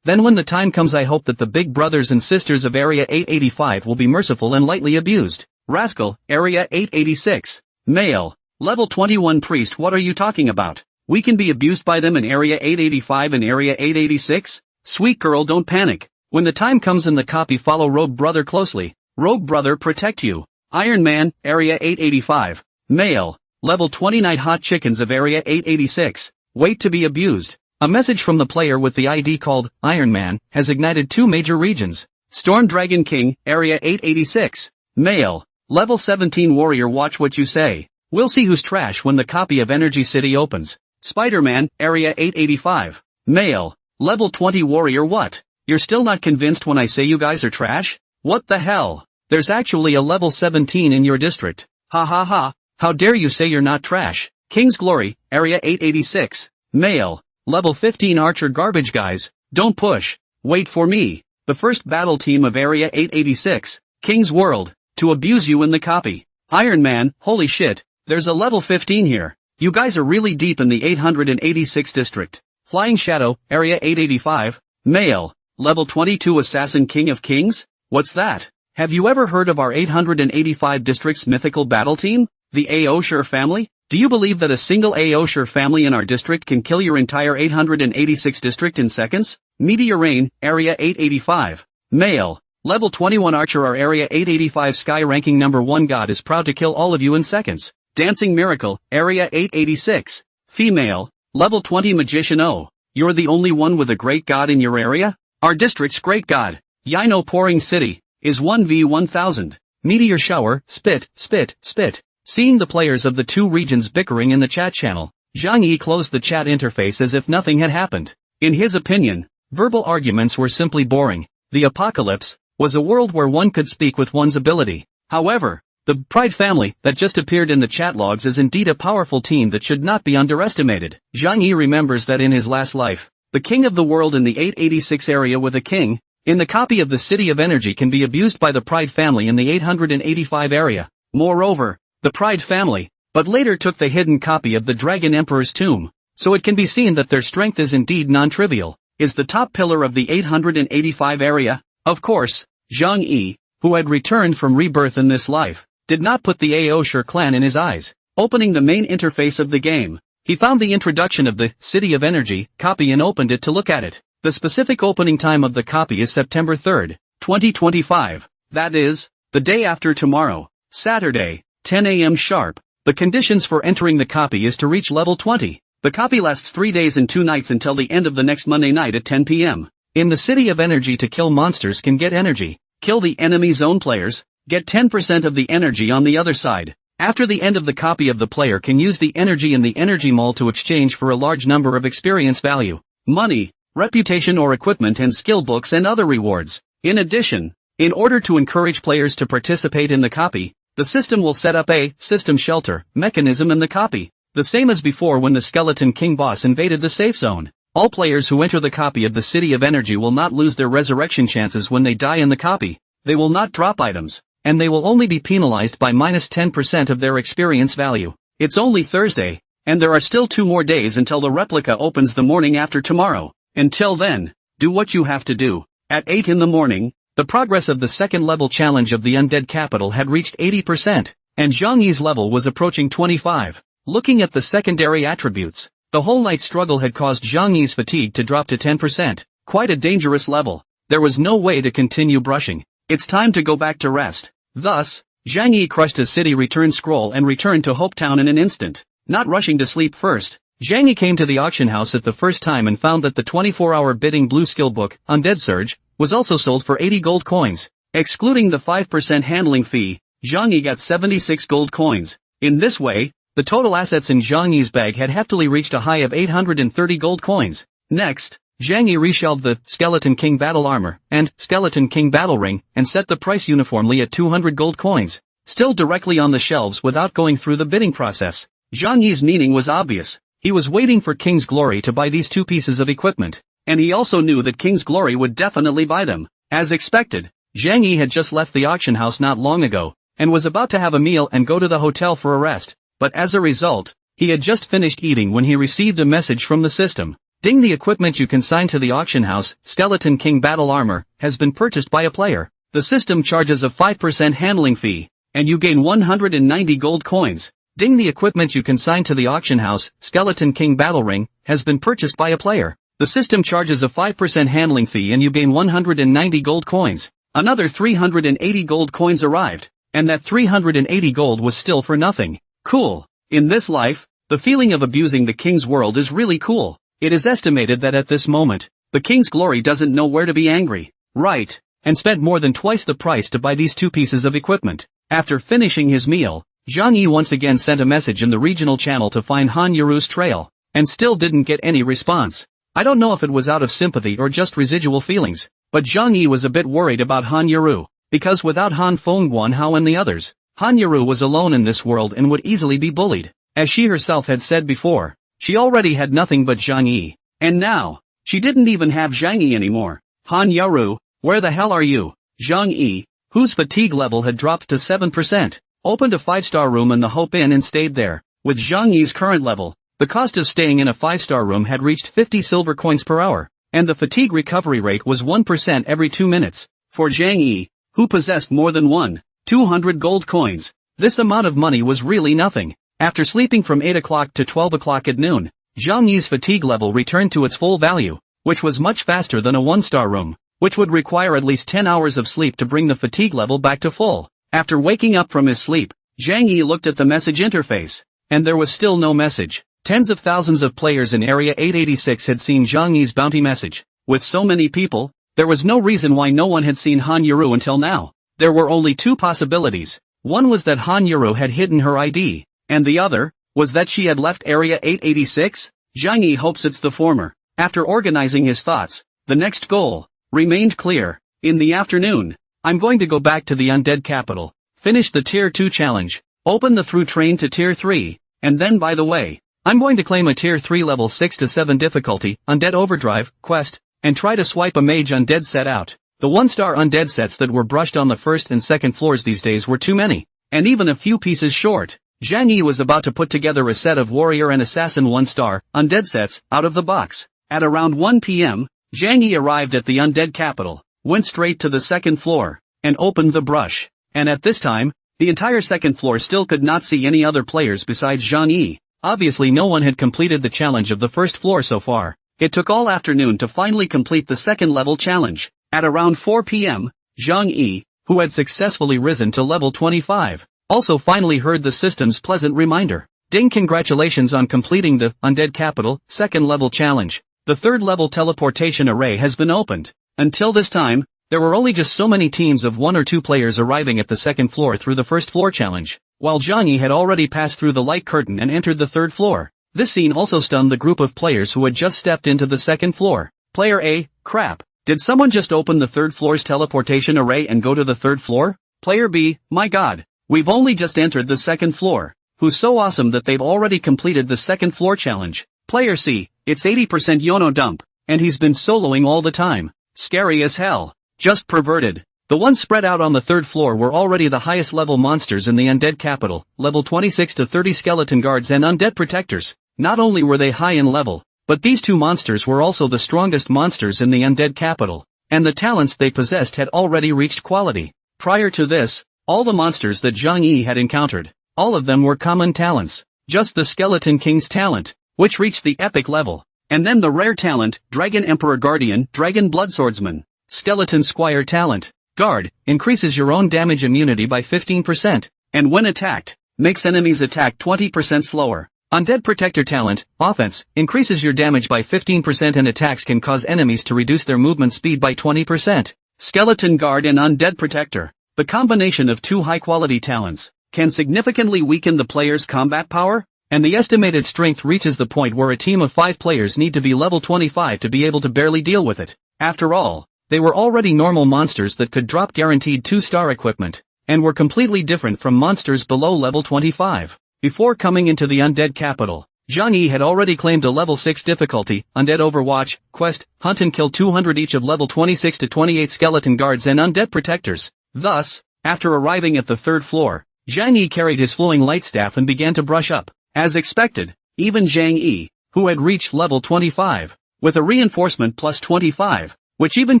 Then when the time comes, I hope that the big brothers and sisters of Area 885 will be merciful and lightly abused. Rascal. Area 886. Male. Level 21 Priest. What are you talking about? We can be abused by them in Area 885 and Area 886? Sweet girl, don't panic. When the time comes in the copy, follow Rogue Brother closely. Rogue Brother protect you. Iron Man, Area 885. Male. Level 29 Hot Chickens of Area 886. Wait to be abused. A message from the player with the ID called Iron Man has ignited 2 major regions. Storm Dragon King, Area 886. Male. Level 17 Warrior. Watch what you say. We'll see who's trash when the copy of Energy City opens. Spider-Man, Area 885. Male. Level 20 Warrior. What? You're still not convinced when I say you guys are trash? What the hell? There's actually a level 17 in your district. Ha ha ha. How dare you say you're not trash? King's Glory, Area 886. Male. Level 15 Archer. Garbage guys. Don't push. Wait for me. The first battle team of Area 886. King's World. To abuse you in the copy. Iron Man. Holy shit. There's a level 15 here. You guys are really deep in the 886 district. Flying Shadow, Area 885. Male. Level 22 Assassin. King of Kings? What's that? Have you ever heard of our 885 district's mythical battle team? The Aosher family? Do you believe that a single Aosher family in our district can kill your entire 886 district in seconds? Meteor Rain, Area 885. Male. Level 21 Archer. Our Area 885 Sky ranking number 1 God is proud to kill all of you in seconds. Dancing Miracle, Area 886. Female. Level 20 Magician. Oh, you're the only one with a great god in your area? Our district's great god, Yino Pouring City, is 1v1000. Meteor Shower, spit, spit, spit. Seeing the players of the 2 regions bickering in the chat channel, Zhang Yi closed the chat interface as if nothing had happened. In his opinion, verbal arguments were simply boring. The Apocalypse was a world where one could speak with one's ability. However, the Pride family that just appeared in the chat logs is indeed a powerful team that should not be underestimated. Zhang Yi remembers that in his last life, the king of the world in the 886 area with a king, in the copy of the City of Energy can be abused by the Pride family in the 885 area. Moreover, the Pride family, but later took the hidden copy of the Dragon Emperor's tomb, so it can be seen that their strength is indeed non-trivial, is the top pillar of the 885 area. Of course, Zhang Yi, who had returned from rebirth in this life, did not put the Aosher clan in his eyes. Opening the main interface of the game, he found the introduction of the City of Energy copy and opened it to look at it. The specific opening time of the copy is September 3, 2025. That is, the day after tomorrow, Saturday, 10 a.m. sharp. The conditions for entering the copy is to reach level 20. The copy lasts 3 days and 2 nights until the end of the next Monday night at 10 p.m. In the City of Energy, to kill monsters can get energy. Kill the enemy zone players, get 10% of the energy on the other side. After the end of the copy of the player can use the energy in the energy mall to exchange for a large number of experience value, money, reputation or equipment and skill books and other rewards. In addition, in order to encourage players to participate in the copy, the system will set up a system shelter mechanism in the copy, the same as before when the Skeleton King boss invaded the safe zone. All players who enter the copy of the City of Energy will not lose their resurrection chances when they die in the copy. They will not drop items, and they will only be penalized by minus 10% of their experience value. It's only Thursday, and there are still 2 more days until the replica opens the morning after tomorrow. Until then, do what you have to do. At 8 in the morning, the progress of the second level challenge of the Undead Capital had reached 80%, and Zhang Yi's level was approaching 25. Looking at the secondary attributes, the whole night struggle had caused Zhang Yi's fatigue to drop to 10%, quite a dangerous level. There was no way to continue brushing. It's time to go back to rest. Thus, Zhang Yi crushed his city return scroll and returned to Hopetown in an instant. Not rushing to sleep first, Zhang Yi came to the auction house at the first time and found that the 24-hour bidding blue skill book, Undead Surge, was also sold for 80 gold coins. Excluding the 5% handling fee, Zhang Yi got 76 gold coins. In this way, the total assets in Zhang Yi's bag had heftily reached a high of 830 gold coins. Next, Zhang Yi reshelved the Skeleton King Battle Armor and Skeleton King Battle Ring and set the price uniformly at 200 gold coins, still directly on the shelves without going through the bidding process. Zhang Yi's meaning was obvious. He was waiting for King's Glory to buy these 2 pieces of equipment, and he also knew that King's Glory would definitely buy them. As expected, Zhang Yi had just left the auction house not long ago, and was about to have a meal and go to the hotel for a rest, but as a result, he had just finished eating when he received a message from the system. Ding, the equipment you consigned to the auction house, Skeleton King Battle Armor, has been purchased by a player. The system charges a 5% handling fee, and you gain 190 gold coins. Ding, the equipment you consigned to the auction house, Skeleton King Battle Ring, has been purchased by a player. The system charges a 5% handling fee and you gain 190 gold coins. Another 380 gold coins arrived, and that 380 gold was still for nothing. Cool. In this life, the feeling of abusing the king's world is really cool. It is estimated that at this moment, the King's Glory doesn't know where to be angry. Right, and spent more than twice the price to buy these 2 pieces of equipment. After finishing his meal, Zhang Yi once again sent a message in the regional channel to find Han Yuru's trail, and still didn't get any response. I don't know if it was out of sympathy or just residual feelings, but Zhang Yi was a bit worried about Han Yuru, because without Han Fengguan Hao and the others, Han Yuru was alone in this world and would easily be bullied. As she herself had said before, she already had nothing but Zhang Yi, and now, she didn't even have Zhang Yi anymore. Han Yuru, where the hell are you? Zhang Yi, whose fatigue level had dropped to 7%. Opened a 5-star room in the Hope Inn and stayed there. With Zhang Yi's current level, the cost of staying in a 5-star room had reached 50 silver coins per hour, and the fatigue recovery rate was 1% every 2 minutes. For Zhang Yi, who possessed more than 200 gold coins, this amount of money was really nothing. After sleeping from 8 o'clock to 12 o'clock at noon, Zhang Yi's fatigue level returned to its full value, which was much faster than a 1-star room, which would require at least 10 hours of sleep to bring the fatigue level back to full. After waking up from his sleep, Zhang Yi looked at the message interface, and there was still no message. Tens of thousands of players in Area 886 had seen Zhang Yi's bounty message. With so many people, there was no reason why no one had seen Han Yuru until now. There were only 2 possibilities. One was that Han Yuru had hidden her ID, and the other was that she had left Area 886. Zhang Yi hopes it's the former. After organizing his thoughts, the next goal remained clear. In the afternoon, I'm going to go back to the Undead Capital, finish the Tier 2 challenge, open the through train to Tier 3, and then by the way, I'm going to claim a Tier 3 level 6 to 7 difficulty, Undead Overdrive, quest, and try to swipe a mage undead set out. The 1-star undead sets that were brushed on the first and second floors these days were too many, and even a few pieces short. Zhang Yi was about to put together a set of warrior and assassin 1-star undead sets out of the box. At around 1 p.m., Zhang Yi arrived at the undead capital, went straight to the second floor, and opened the brush. And at this time, the entire second floor still could not see any other players besides Zhang Yi. Obviously no one had completed the challenge of the first floor so far. It took all afternoon to finally complete the second level challenge. At around 4 p.m., Zhang Yi, who had successfully risen to level 25, also finally heard the system's pleasant reminder. Ding, congratulations on completing the Undead Capital second level challenge. The third level teleportation array has been opened. Until this time, there were only just so many teams of 1 or 2 players arriving at the second floor through the first floor challenge, while Zhang Yi had already passed through the light curtain and entered the third floor. This scene also stunned the group of players who had just stepped into the second floor. Player A, crap. Did someone just open the third floor's teleportation array and go to the third floor? Player B, my god. We've only just entered the second floor. Who's so awesome that they've already completed the second floor challenge? Player C, it's 80% Yono dump, and he's been soloing all the time. Scary as hell. Just perverted. The ones spread out on the third floor were already the highest level monsters in the Undead Capital, level 26 to 30 skeleton guards and undead protectors. Not only were they high in level, but these two monsters were also the strongest monsters in the Undead Capital, and the talents they possessed had already reached quality. Prior to this, all the monsters that Zhang Yi had encountered, all of them were common talents. Just the Skeleton King's talent, which reached the epic level, and then the rare talent, Dragon Emperor Guardian, Dragon Blood Swordsman. Skeleton Squire talent, Guard, increases your own damage immunity by 15%, and when attacked, makes enemies attack 20% slower. Undead Protector talent, Offense, increases your damage by 15% and attacks can cause enemies to reduce their movement speed by 20%. Skeleton Guard and Undead Protector, the combination of two high-quality talents, can significantly weaken the player's combat power, and the estimated strength reaches the point where a team of 5 players need to be level 25 to be able to barely deal with it. After all, they were already normal monsters that could drop guaranteed 2-star equipment, and were completely different from monsters below level 25. Before coming into the Undead Capital, Zhang Yi had already claimed a level 6 difficulty, Undead Overwatch, quest, hunt and kill 200 each of level 26 to 28 skeleton guards and undead protectors. Thus, after arriving at the third floor, Zhang Yi carried his flowing light staff and began to brush up. As expected, even Zhang Yi, who had reached level 25, with a reinforcement plus 25, which even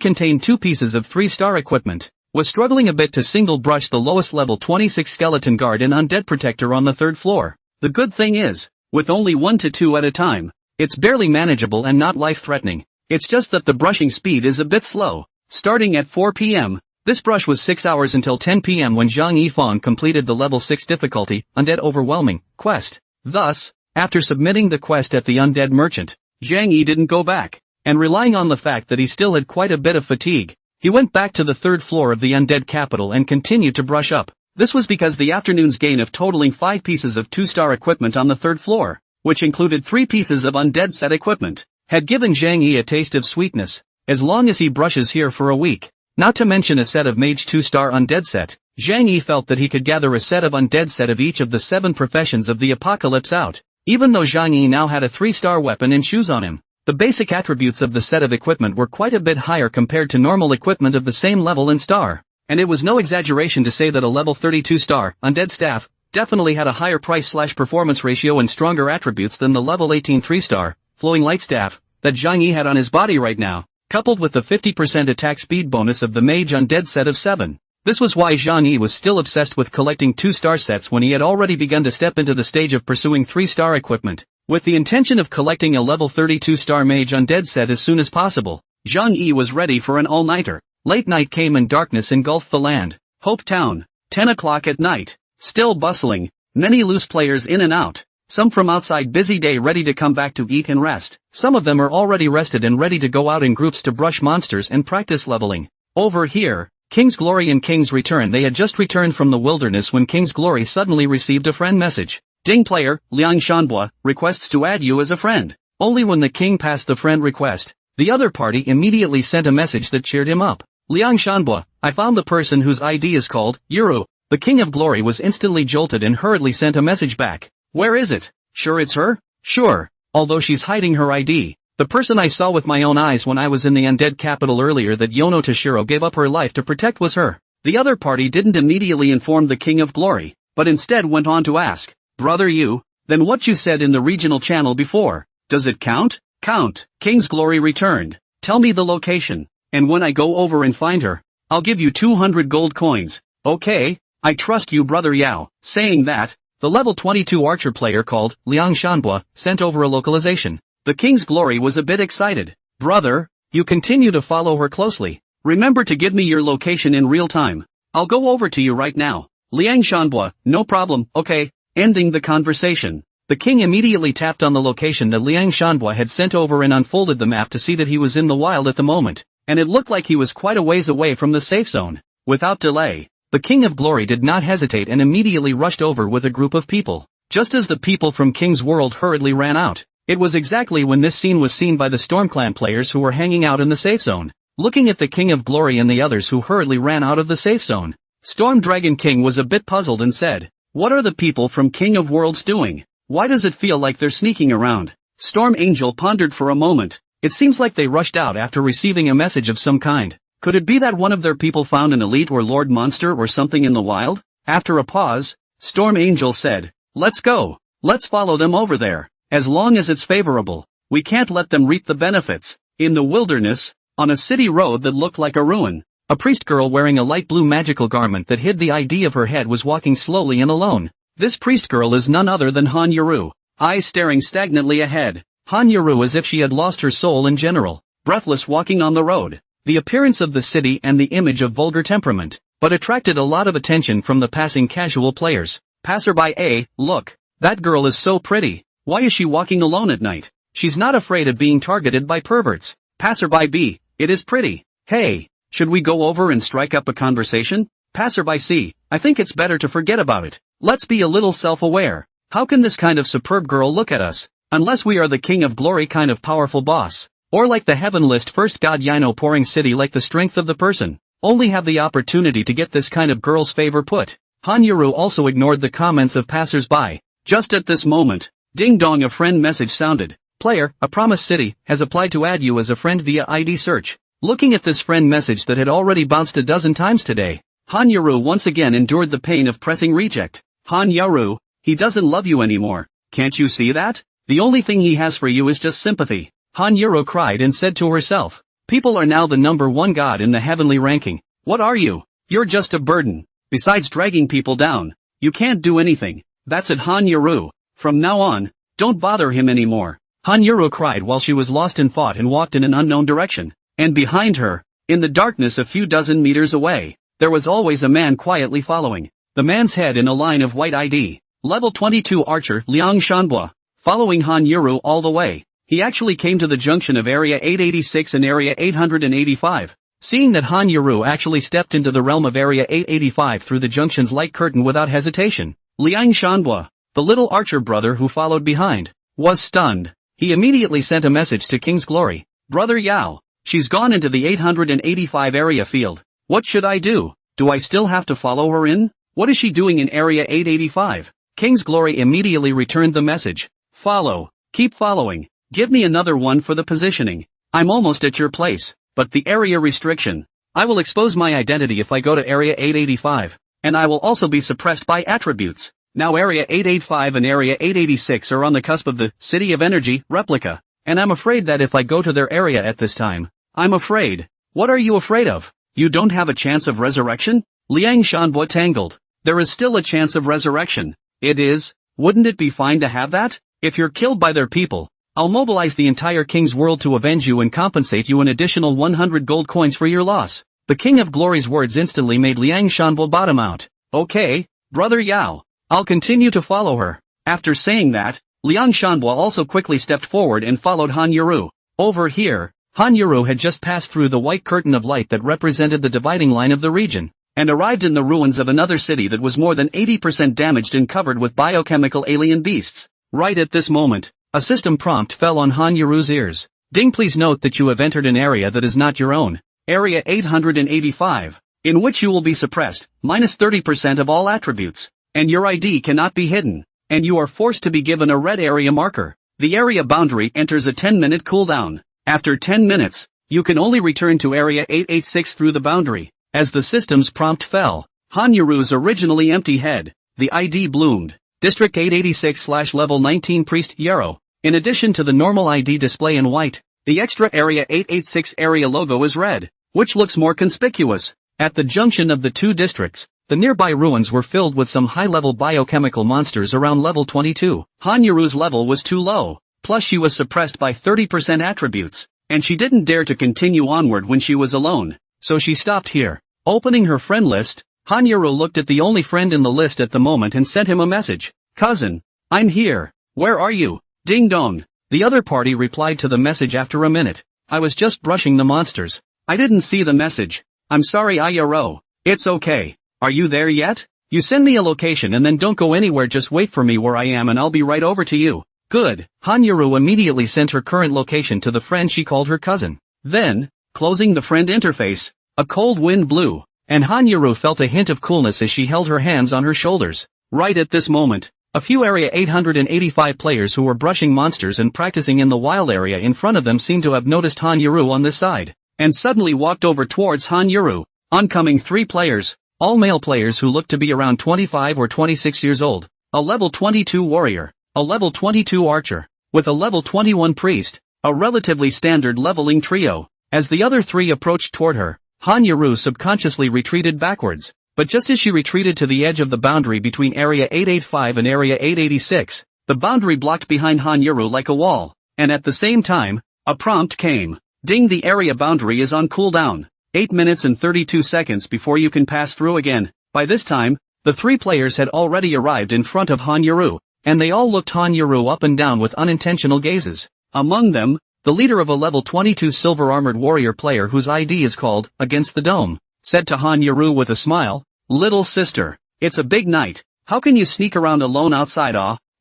contained 2 pieces of 3-star equipment, was struggling a bit to single brush the lowest level 26 skeleton guard and undead protector on the third floor. The good thing is, with only 1 to 2 at a time, it's barely manageable and not life-threatening. It's just that the brushing speed is a bit slow. Starting at 4 p.m., this brush was 6 hours until 10 p.m. when Zhang Yifang completed the level 6 difficulty, Undead Overwhelming, quest. Thus, after submitting the quest at the Undead Merchant, Zhang Yi didn't go back, and relying on the fact that he still had quite a bit of fatigue, he went back to the third floor of the Undead Capital and continued to brush up. This was because the afternoon's gain of totaling 5 pieces of 2-star equipment on the third floor, which included 3 pieces of undead set equipment, had given Zhang Yi a taste of sweetness, as long as he brushes here for a week. Not to mention a set of Mage 2-star undead set, Zhang Yi felt that he could gather a set of undead set of each of the 7 professions of the apocalypse out. Even though Zhang Yi now had a 3-star weapon and shoes on him, the basic attributes of the set of equipment were quite a bit higher compared to normal equipment of the same level and star, and it was no exaggeration to say that a level 32-star undead staff definitely had a higher price/performance ratio and stronger attributes than the level 18 3-star flowing light staff that Zhang Yi had on his body right now, coupled with the 50% attack speed bonus of the Mage Undead set of 7. This was why Zhang Yi was still obsessed with collecting 2-star sets when he had already begun to step into the stage of pursuing 3-star equipment, with the intention of collecting a level 32-star Mage Undead set as soon as possible. Zhang Yi was ready for an all-nighter. Late night came and darkness engulfed the land. Hope Town, 10 o'clock at night, still bustling, many loose players in and out, some from outside busy day ready to come back to eat and rest. Some of them are already rested and ready to go out in groups to brush monsters and practice leveling. Over here, King's Glory and King's Return. They had just returned from the wilderness when King's Glory suddenly received a friend message. Ding player, Liang Shanbua, requests to add you as a friend. Only when the king passed the friend request, the other party immediately sent a message that cheered him up. Liang Shanbua, I found the person whose ID is called Yuru. The King of Glory was instantly jolted and hurriedly sent a message back. Where is it? Sure it's her? Sure. Although she's hiding her ID. The person I saw with my own eyes when I was in the undead capital earlier that Yono Toshiro gave up her life to protect was her. The other party didn't immediately inform the King of Glory, but instead went on to ask, "Brother you, then what you said in the regional channel before, does it count?" "Count," King's Glory returned. "Tell me the location, and when I go over and find her, I'll give you 200 gold coins." "Okay, I trust you, Brother Yao." Saying that, the level 22 archer player called Liang Shanbua sent over a localization. The King's Glory was a bit excited. "Brother, you continue to follow her closely. Remember to give me your location in real time. I'll go over to you right now." Liang Shanbua, "No problem, okay." Ending the conversation, the king immediately tapped on the location that Liang Shanbua had sent over and unfolded the map to see that he was in the wild at the moment, and it looked like he was quite a ways away from the safe zone. Without delay, the King of Glory did not hesitate and immediately rushed over with a group of people. Just as the people from King's World hurriedly ran out, it was exactly when this scene was seen by the Storm Clan players who were hanging out in the safe zone. Looking at the King of Glory and the others who hurriedly ran out of the safe zone, Storm Dragon King was a bit puzzled and said, "What are the people from King of Worlds doing? Why does it feel like they're sneaking around?" Storm Angel pondered for a moment. It seems like they rushed out after receiving a message of some kind. Could it be that one of their people found an elite or lord monster or something in the wild? After a pause, Storm Angel said, "Let's go. Let's follow them over there. As long as it's favorable, we can't let them reap the benefits." In the wilderness, on a city road that looked like a ruin, a priest girl wearing a light blue magical garment that hid the ID of her head was walking slowly and alone. This priest girl is none other than Han Yaru, eyes staring stagnantly ahead. Han Yaru as if she had lost her soul in general, breathless walking on the road. The appearance of the city and the image of vulgar temperament, but attracted a lot of attention from the passing casual players. Passerby A, "Look, that girl is so pretty. Why is she walking alone at night? She's not afraid of being targeted by perverts." Passerby B, "It is pretty. Hey, should we go over and strike up a conversation?" Passerby C, "I think it's better to forget about it. Let's be a little self-aware. How can this kind of superb girl look at us? Unless we are the King of Glory kind of powerful boss. Or like the heaven list first god Yino pouring city like the strength of the person. Only have the opportunity to get this kind of girl's favor put." Han Yaru also ignored the comments of passers-by. Just at this moment, ding dong, a friend message sounded. "Player, a promised city, has applied to add you as a friend via ID search." Looking at this friend message that had already bounced a dozen times today, Han Yaru once again endured the pain of pressing reject. Han Yaru, he doesn't love you anymore. Can't you see that? The only thing he has for you is just sympathy. Han Yaru cried and said to herself, "People are now the number one god in the heavenly ranking. What are you? You're just a burden. Besides dragging people down, you can't do anything. That's it, Han Yaru. From now on, don't bother him anymore." Han Yaru cried while she was lost in thought and walked in an unknown direction. And behind her, in the darkness a few dozen meters away, there was always a man quietly following. The man's head in a line of white ID. Level 22 archer Liang Shanbua, following Han Yaru all the way. He actually came to the junction of Area 886 and Area 885. Seeing that Han Yaru actually stepped into the realm of Area 885 through the junction's light curtain without hesitation, Liang Shanbua, the little archer brother who followed behind, was stunned. He immediately sent a message to King's Glory. "Brother Yao, she's gone into the 885 area field. What should I do? Do I still have to follow her in? What is she doing in Area 885? King's Glory immediately returned the message. "Follow. Keep following. Give me another one for the positioning. I'm almost at your place, but the area restriction. I will expose my identity if I go to Area 885, and I will also be suppressed by attributes." Now Area 885 and Area 886 are on the cusp of the City of Energy replica, and I'm afraid that if I go to their area at this time, I'm afraid. What are you afraid of? You don't have a chance of resurrection? Liang Shanbua tangled. There is still a chance of resurrection. It is. Wouldn't it be fine to have that? If you're killed by their people, I'll mobilize the entire King's World to avenge you and compensate you an additional 100 gold coins for your loss. The King of Glory's words instantly made Liang Shanbua bottom out. "Okay, Brother Yao. I'll continue to follow her." After saying that, Liang Shanbua also quickly stepped forward and followed Han Yaru. Over here, Han Yaru had just passed through the white curtain of light that represented the dividing line of the region, and arrived in the ruins of another city that was more than 80% damaged and covered with biochemical alien beasts. Right at this moment, a system prompt fell on Han Yaru's ears. "Ding, please note that you have entered an area that is not your own. Area 885, in which you will be suppressed, minus 30% of all attributes, and your ID cannot be hidden, and you are forced to be given a red area marker. The area boundary enters a 10-minute cooldown. After 10 minutes, you can only return to Area 886 through the boundary. As the system's prompt fell, Hanyuru's originally empty head, the ID bloomed. District 886/level 19 Priest Yarrow. In addition to the normal ID display in white, the extra Area 886 area logo is red, which looks more conspicuous. At the junction of the two districts, the nearby ruins were filled with some high-level biochemical monsters around level 22. Hanyuru's level was too low, plus she was suppressed by 30% attributes, and she didn't dare to continue onward when she was alone, so she stopped here. Opening her friend list, Hanyuru looked at the only friend in the list at the moment and sent him a message. Cousin, I'm here. Where are you? Ding dong. The other party replied to the message after a minute. I was just brushing the monsters. I didn't see the message. I'm sorry Ayaro. It's okay. Are you there yet? You send me a location and then don't go anywhere, just wait for me where I am and I'll be right over to you. Good. Hanyuru immediately sent her current location to the friend she called her cousin. Then, closing the friend interface, a cold wind blew, and Hanyuru felt a hint of coolness as she held her hands on her shoulders. Right at this moment, a few Area 885 players who were brushing monsters and practicing in the wild area in front of them seemed to have noticed Hanyuru on this side, and suddenly walked over towards Hanyuru. Oncoming 3 players, all male players who looked to be around 25 or 26 years old, a level 22 warrior, a level 22 archer, with a level 21 priest, a relatively standard leveling trio. As the other 3 approached toward her, Hanyuru subconsciously retreated backwards, but just as she retreated to the edge of the boundary between Area 885 and Area 886, the boundary blocked behind Hanyuru like a wall, and at the same time, a prompt came. Ding, the area boundary is on cooldown. 8 minutes and 32 seconds before you can pass through again. By this time, the 3 players had already arrived in front of Hanyuru, and they all looked Hanyuru up and down with unintentional gazes. Among them, the leader of a level 22 silver-armored warrior player whose ID is called Against the Dome, said to Hanyuru with a smile, "Little sister, it's a big night. How can you sneak around alone outside?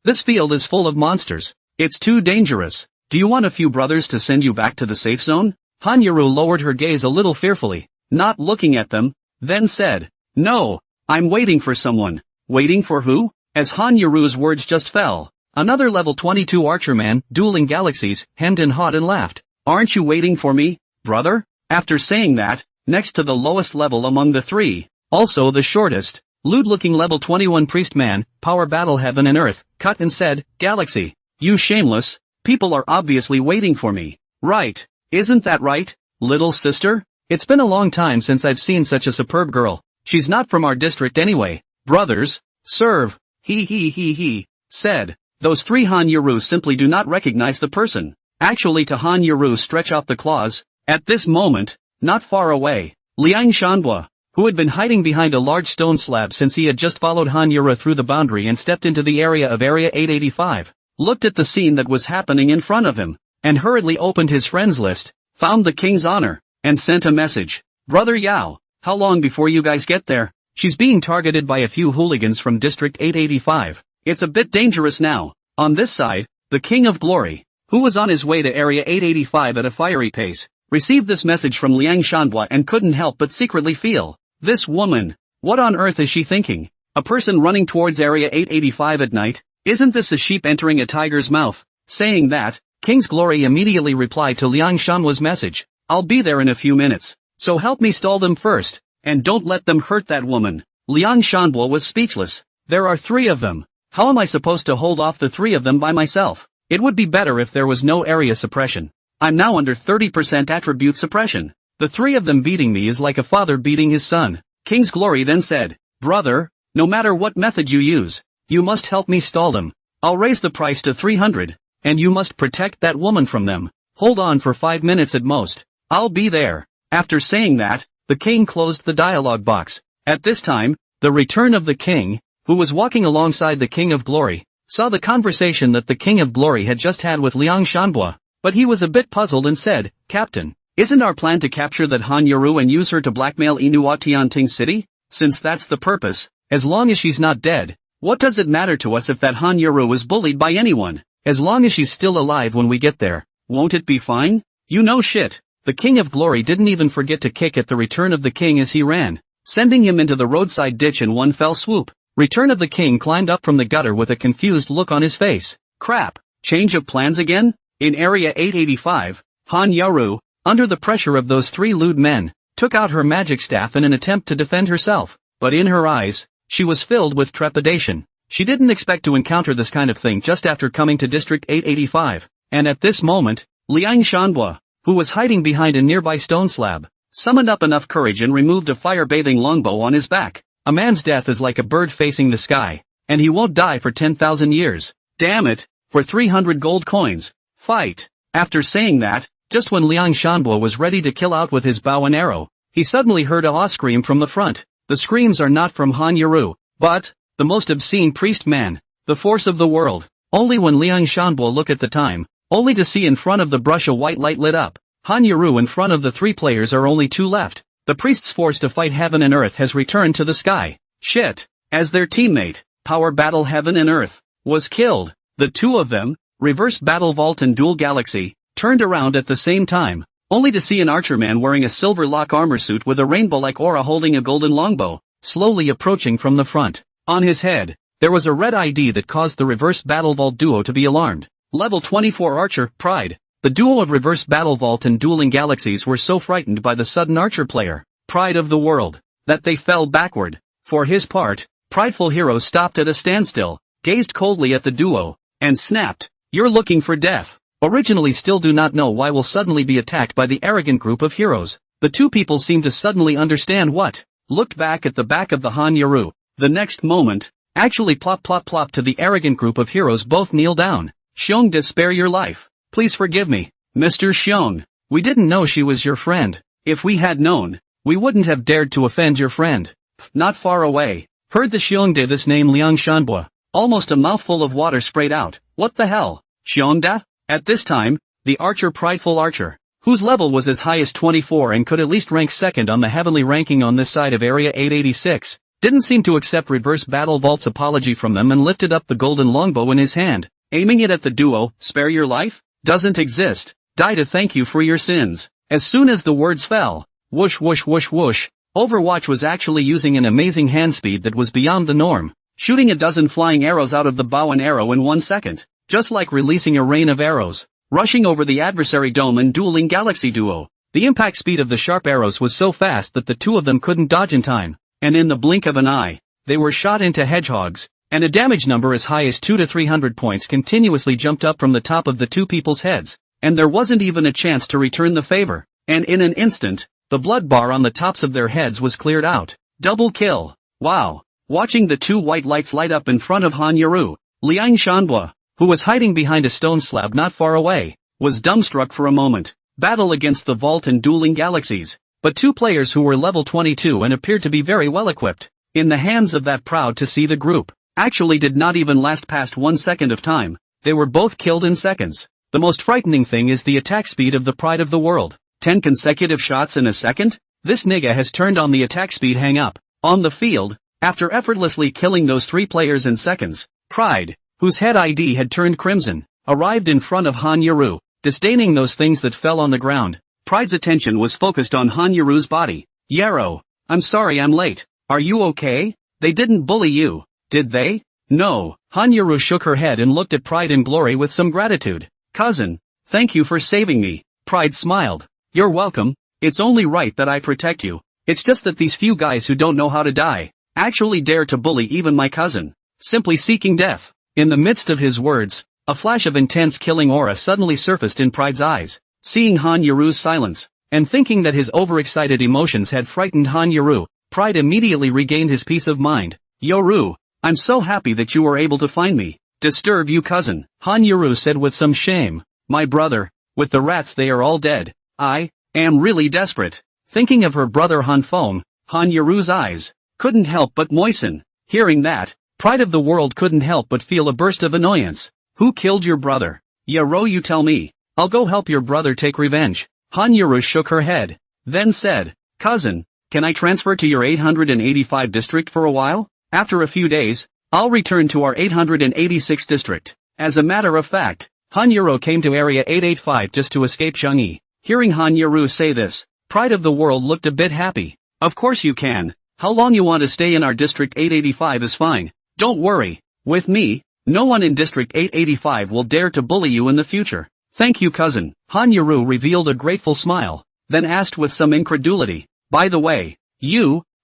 This field is full of monsters. It's too dangerous. Do you want a few brothers to send you back to the safe zone?" Hanyuru lowered her gaze a little fearfully, not looking at them, then said, "No, I'm waiting for someone." Waiting for who? As Hanyuru's words just fell, another level 22 archer man, dueling galaxies, hemmed and hawed and laughed. "Aren't you waiting for me, brother?" After saying that, next to the lowest level among the 3, also the shortest, lewd-looking level 21 priest man, power battle heaven and earth, cut and said, "Galaxy, you shameless, people are obviously waiting for me. Right, isn't that right, little sister? It's been a long time since I've seen such a superb girl. She's not from our district anyway. Brothers, serve, he, said. Those 3 Hanyuru simply do not recognize the person. Actually, to Hanyuru stretch out the claws. At this moment, not far away, Liang Shanhua, who had been hiding behind a large stone slab since he had just followed Hanyuru through the boundary and stepped into the area of Area 885, looked at the scene that was happening in front of him, and hurriedly opened his friends list, found the king's honor, and sent a message. "Brother Yao, how long before you guys get there? She's being targeted by a few hooligans from District 885. It's a bit dangerous now." On this side, the King of Glory, who was on his way to Area 885 at a fiery pace, received this message from Liang Shanhua and couldn't help but secretly feel, "This woman, what on earth is she thinking? A person running towards Area 885 at night? Isn't this a sheep entering a tiger's mouth?" Saying that, King's Glory immediately replied to Liang Shanhua's message, "I'll be there in a few minutes, so help me stall them first, and don't let them hurt that woman." Liang Shanhua was speechless. There are 3 of them. How am I supposed to hold off the 3 of them by myself? It would be better if there was no area suppression. I'm now under 30% attribute suppression. The 3 of them beating me is like a father beating his son. King's Glory then said, "Brother, no matter what method you use, you must help me stall them. I'll raise the price to 300, and you must protect that woman from them. Hold on for 5 minutes at most. I'll be there." After saying that, the king closed the dialogue box. At this time, the return of the king, who was walking alongside the King of Glory, saw the conversation that the King of Glory had just had with Liang Shanhua, but he was a bit puzzled and said, "Captain, isn't our plan to capture that Hanyuru and use her to blackmail Inua Tianting City? Since that's the purpose, as long as she's not dead, what does it matter to us if that Hanyuru is bullied by anyone? As long as she's still alive when we get there, won't it be fine?" You know shit. The King of Glory didn't even forget to kick at the return of the king as he ran, sending him into the roadside ditch in one fell swoop. Return of the king climbed up from the gutter with a confused look on his face. "Crap, Change of plans again? In Area 885, Han Yaru, under the pressure of those three lewd men, took out her magic staff in an attempt to defend herself, but in her eyes, she was filled with trepidation. She didn't expect to encounter this kind of thing just after coming to District 885, and at this moment, Liang Shanbua, who was hiding behind a nearby stone slab, summoned up enough courage and removed a fire-bathing longbow on his back. A man's death is like a bird facing the sky, and he won't die for 10,000 years. Damn it, for 300 gold coins. Fight. After saying that, just when Liang Shanbua was ready to kill out with his bow and arrow, he suddenly heard a awe scream from the front. The screams are not from Han Yaru, but the most obscene priest man, the force of the world. Only when Liang Shanbua looked at the time, only to see in front of the brush a white light lit up. Han Yaru in front of the three players are only two left. The priest's force to fight heaven and earth has returned to the sky. Shit. As their teammate, Power Battle Heaven and Earth, was killed, the two of them, Reverse Battle Vault and Dual Galaxy, turned around at the same time, only to see an archerman wearing a silver lock armor suit with a rainbow-like aura holding a golden longbow, slowly approaching from the front. On his head, there was a red ID that caused the Reverse Battle Vault duo to be alarmed. Level 24 Archer, Pride. The duo of Reverse Battle Vault and Dueling Galaxies were so frightened by the sudden Archer player, Pride of the World, that they fell backward. For his part, Prideful Hero stopped at a standstill, gazed coldly at the duo, and snapped, "You're looking for death." Originally still do not know why will suddenly be attacked by the arrogant group of heroes. The two people seemed to suddenly understand what. Looked back at the back of the Han Yaru. The next moment, actually plop plop plop to the arrogant group of heroes both kneel down. "Xiong, to spare your life. Please forgive me, Mr. Xiong. We didn't know she was your friend. If we had known, we wouldn't have dared to offend your friend." Not far away, heard the Xiongde this name Liang Shanbua. Almost a mouthful of water sprayed out. What the hell? Xiongda? At this time, the archer Prideful Archer, whose level was as high as 24 and could at least rank second on the heavenly ranking on this side of Area 886, didn't seem to accept Reverse Battle Vault's apology from them and lifted up the golden longbow in his hand, aiming it at the duo. "Spare your life? Doesn't exist. Die to thank you for your sins." As soon as the words fell, whoosh whoosh whoosh whoosh, Overwatch was actually using an amazing hand speed that was beyond the norm, shooting a dozen flying arrows out of the bow and arrow in 1 second, just like releasing a rain of arrows, rushing over the adversary dome and Dueling Galaxy duo. The impact speed of the sharp arrows was so fast that the two of them couldn't dodge in time, and in the blink of an eye, they were shot into hedgehogs, and a damage number as high as 200 to 300 points continuously jumped up from the top of the two people's heads, and there wasn't even a chance to return the favor, and in an instant, the blood bar on the tops of their heads was cleared out. Double kill. Wow. Watching the two white lights light up in front of Han Yaru, Liang Shanbua, who was hiding behind a stone slab not far away, was dumbstruck for a moment. Battle against the Vault and Dueling Galaxies, but two players who were level 22 and appeared to be very well equipped, in the hands of that proud to see the group, actually did not even last past 1 second of time. They were both killed in seconds. The most frightening thing is the attack speed of the Pride of the World. 10 consecutive shots in a second? This nigga has turned on the attack speed. Hang up. On the field, after effortlessly killing those three players in seconds, Pride, whose head ID had turned crimson, arrived in front of Han Yaru, disdaining those things that fell on the ground. Pride's attention was focused on Han Yaru's body. "Yarrow, I'm sorry I'm late. Are you okay? They didn't bully you, did they?" "No." Han Yaru shook her head and looked at Pride in glory with some gratitude. "Cousin, thank you for saving me." Pride smiled. "You're welcome. It's only right that I protect you. It's just that these few guys who don't know how to die actually dare to bully even my cousin, simply seeking death." In the midst of his words, a flash of intense killing aura suddenly surfaced in Pride's eyes. Seeing Han Yaru's silence, and thinking that his overexcited emotions had frightened Han Yaru, Pride immediately regained his peace of mind. "Yoru, I'm so happy that you were able to find me." "Disturb you, cousin," Han Yaru said with some shame. "My brother, with the rats they are all dead. I am really desperate." Thinking of her brother Han Fong, Han Yaru's eyes couldn't help but moisten. Hearing that, Pride of the World couldn't help but feel a burst of annoyance. "Who killed your brother? Yaru, you tell me. I'll go help your brother take revenge." Han Yaru shook her head, then said, "Cousin, can I transfer to your 885 district for a while? After a few days, I'll return to our 886 district." As a matter of fact, Han Yaru came to Area 885 just to escape Chang'e. Hearing Han Yaru say this, Pride of the World looked a bit happy. "Of course you can. How long you want to stay in our district 885 is fine. Don't worry. With me, No one in District 885 will dare to bully you in the future. Thank you, cousin. Han Yaru revealed a grateful smile, then asked with some incredulity, by the way,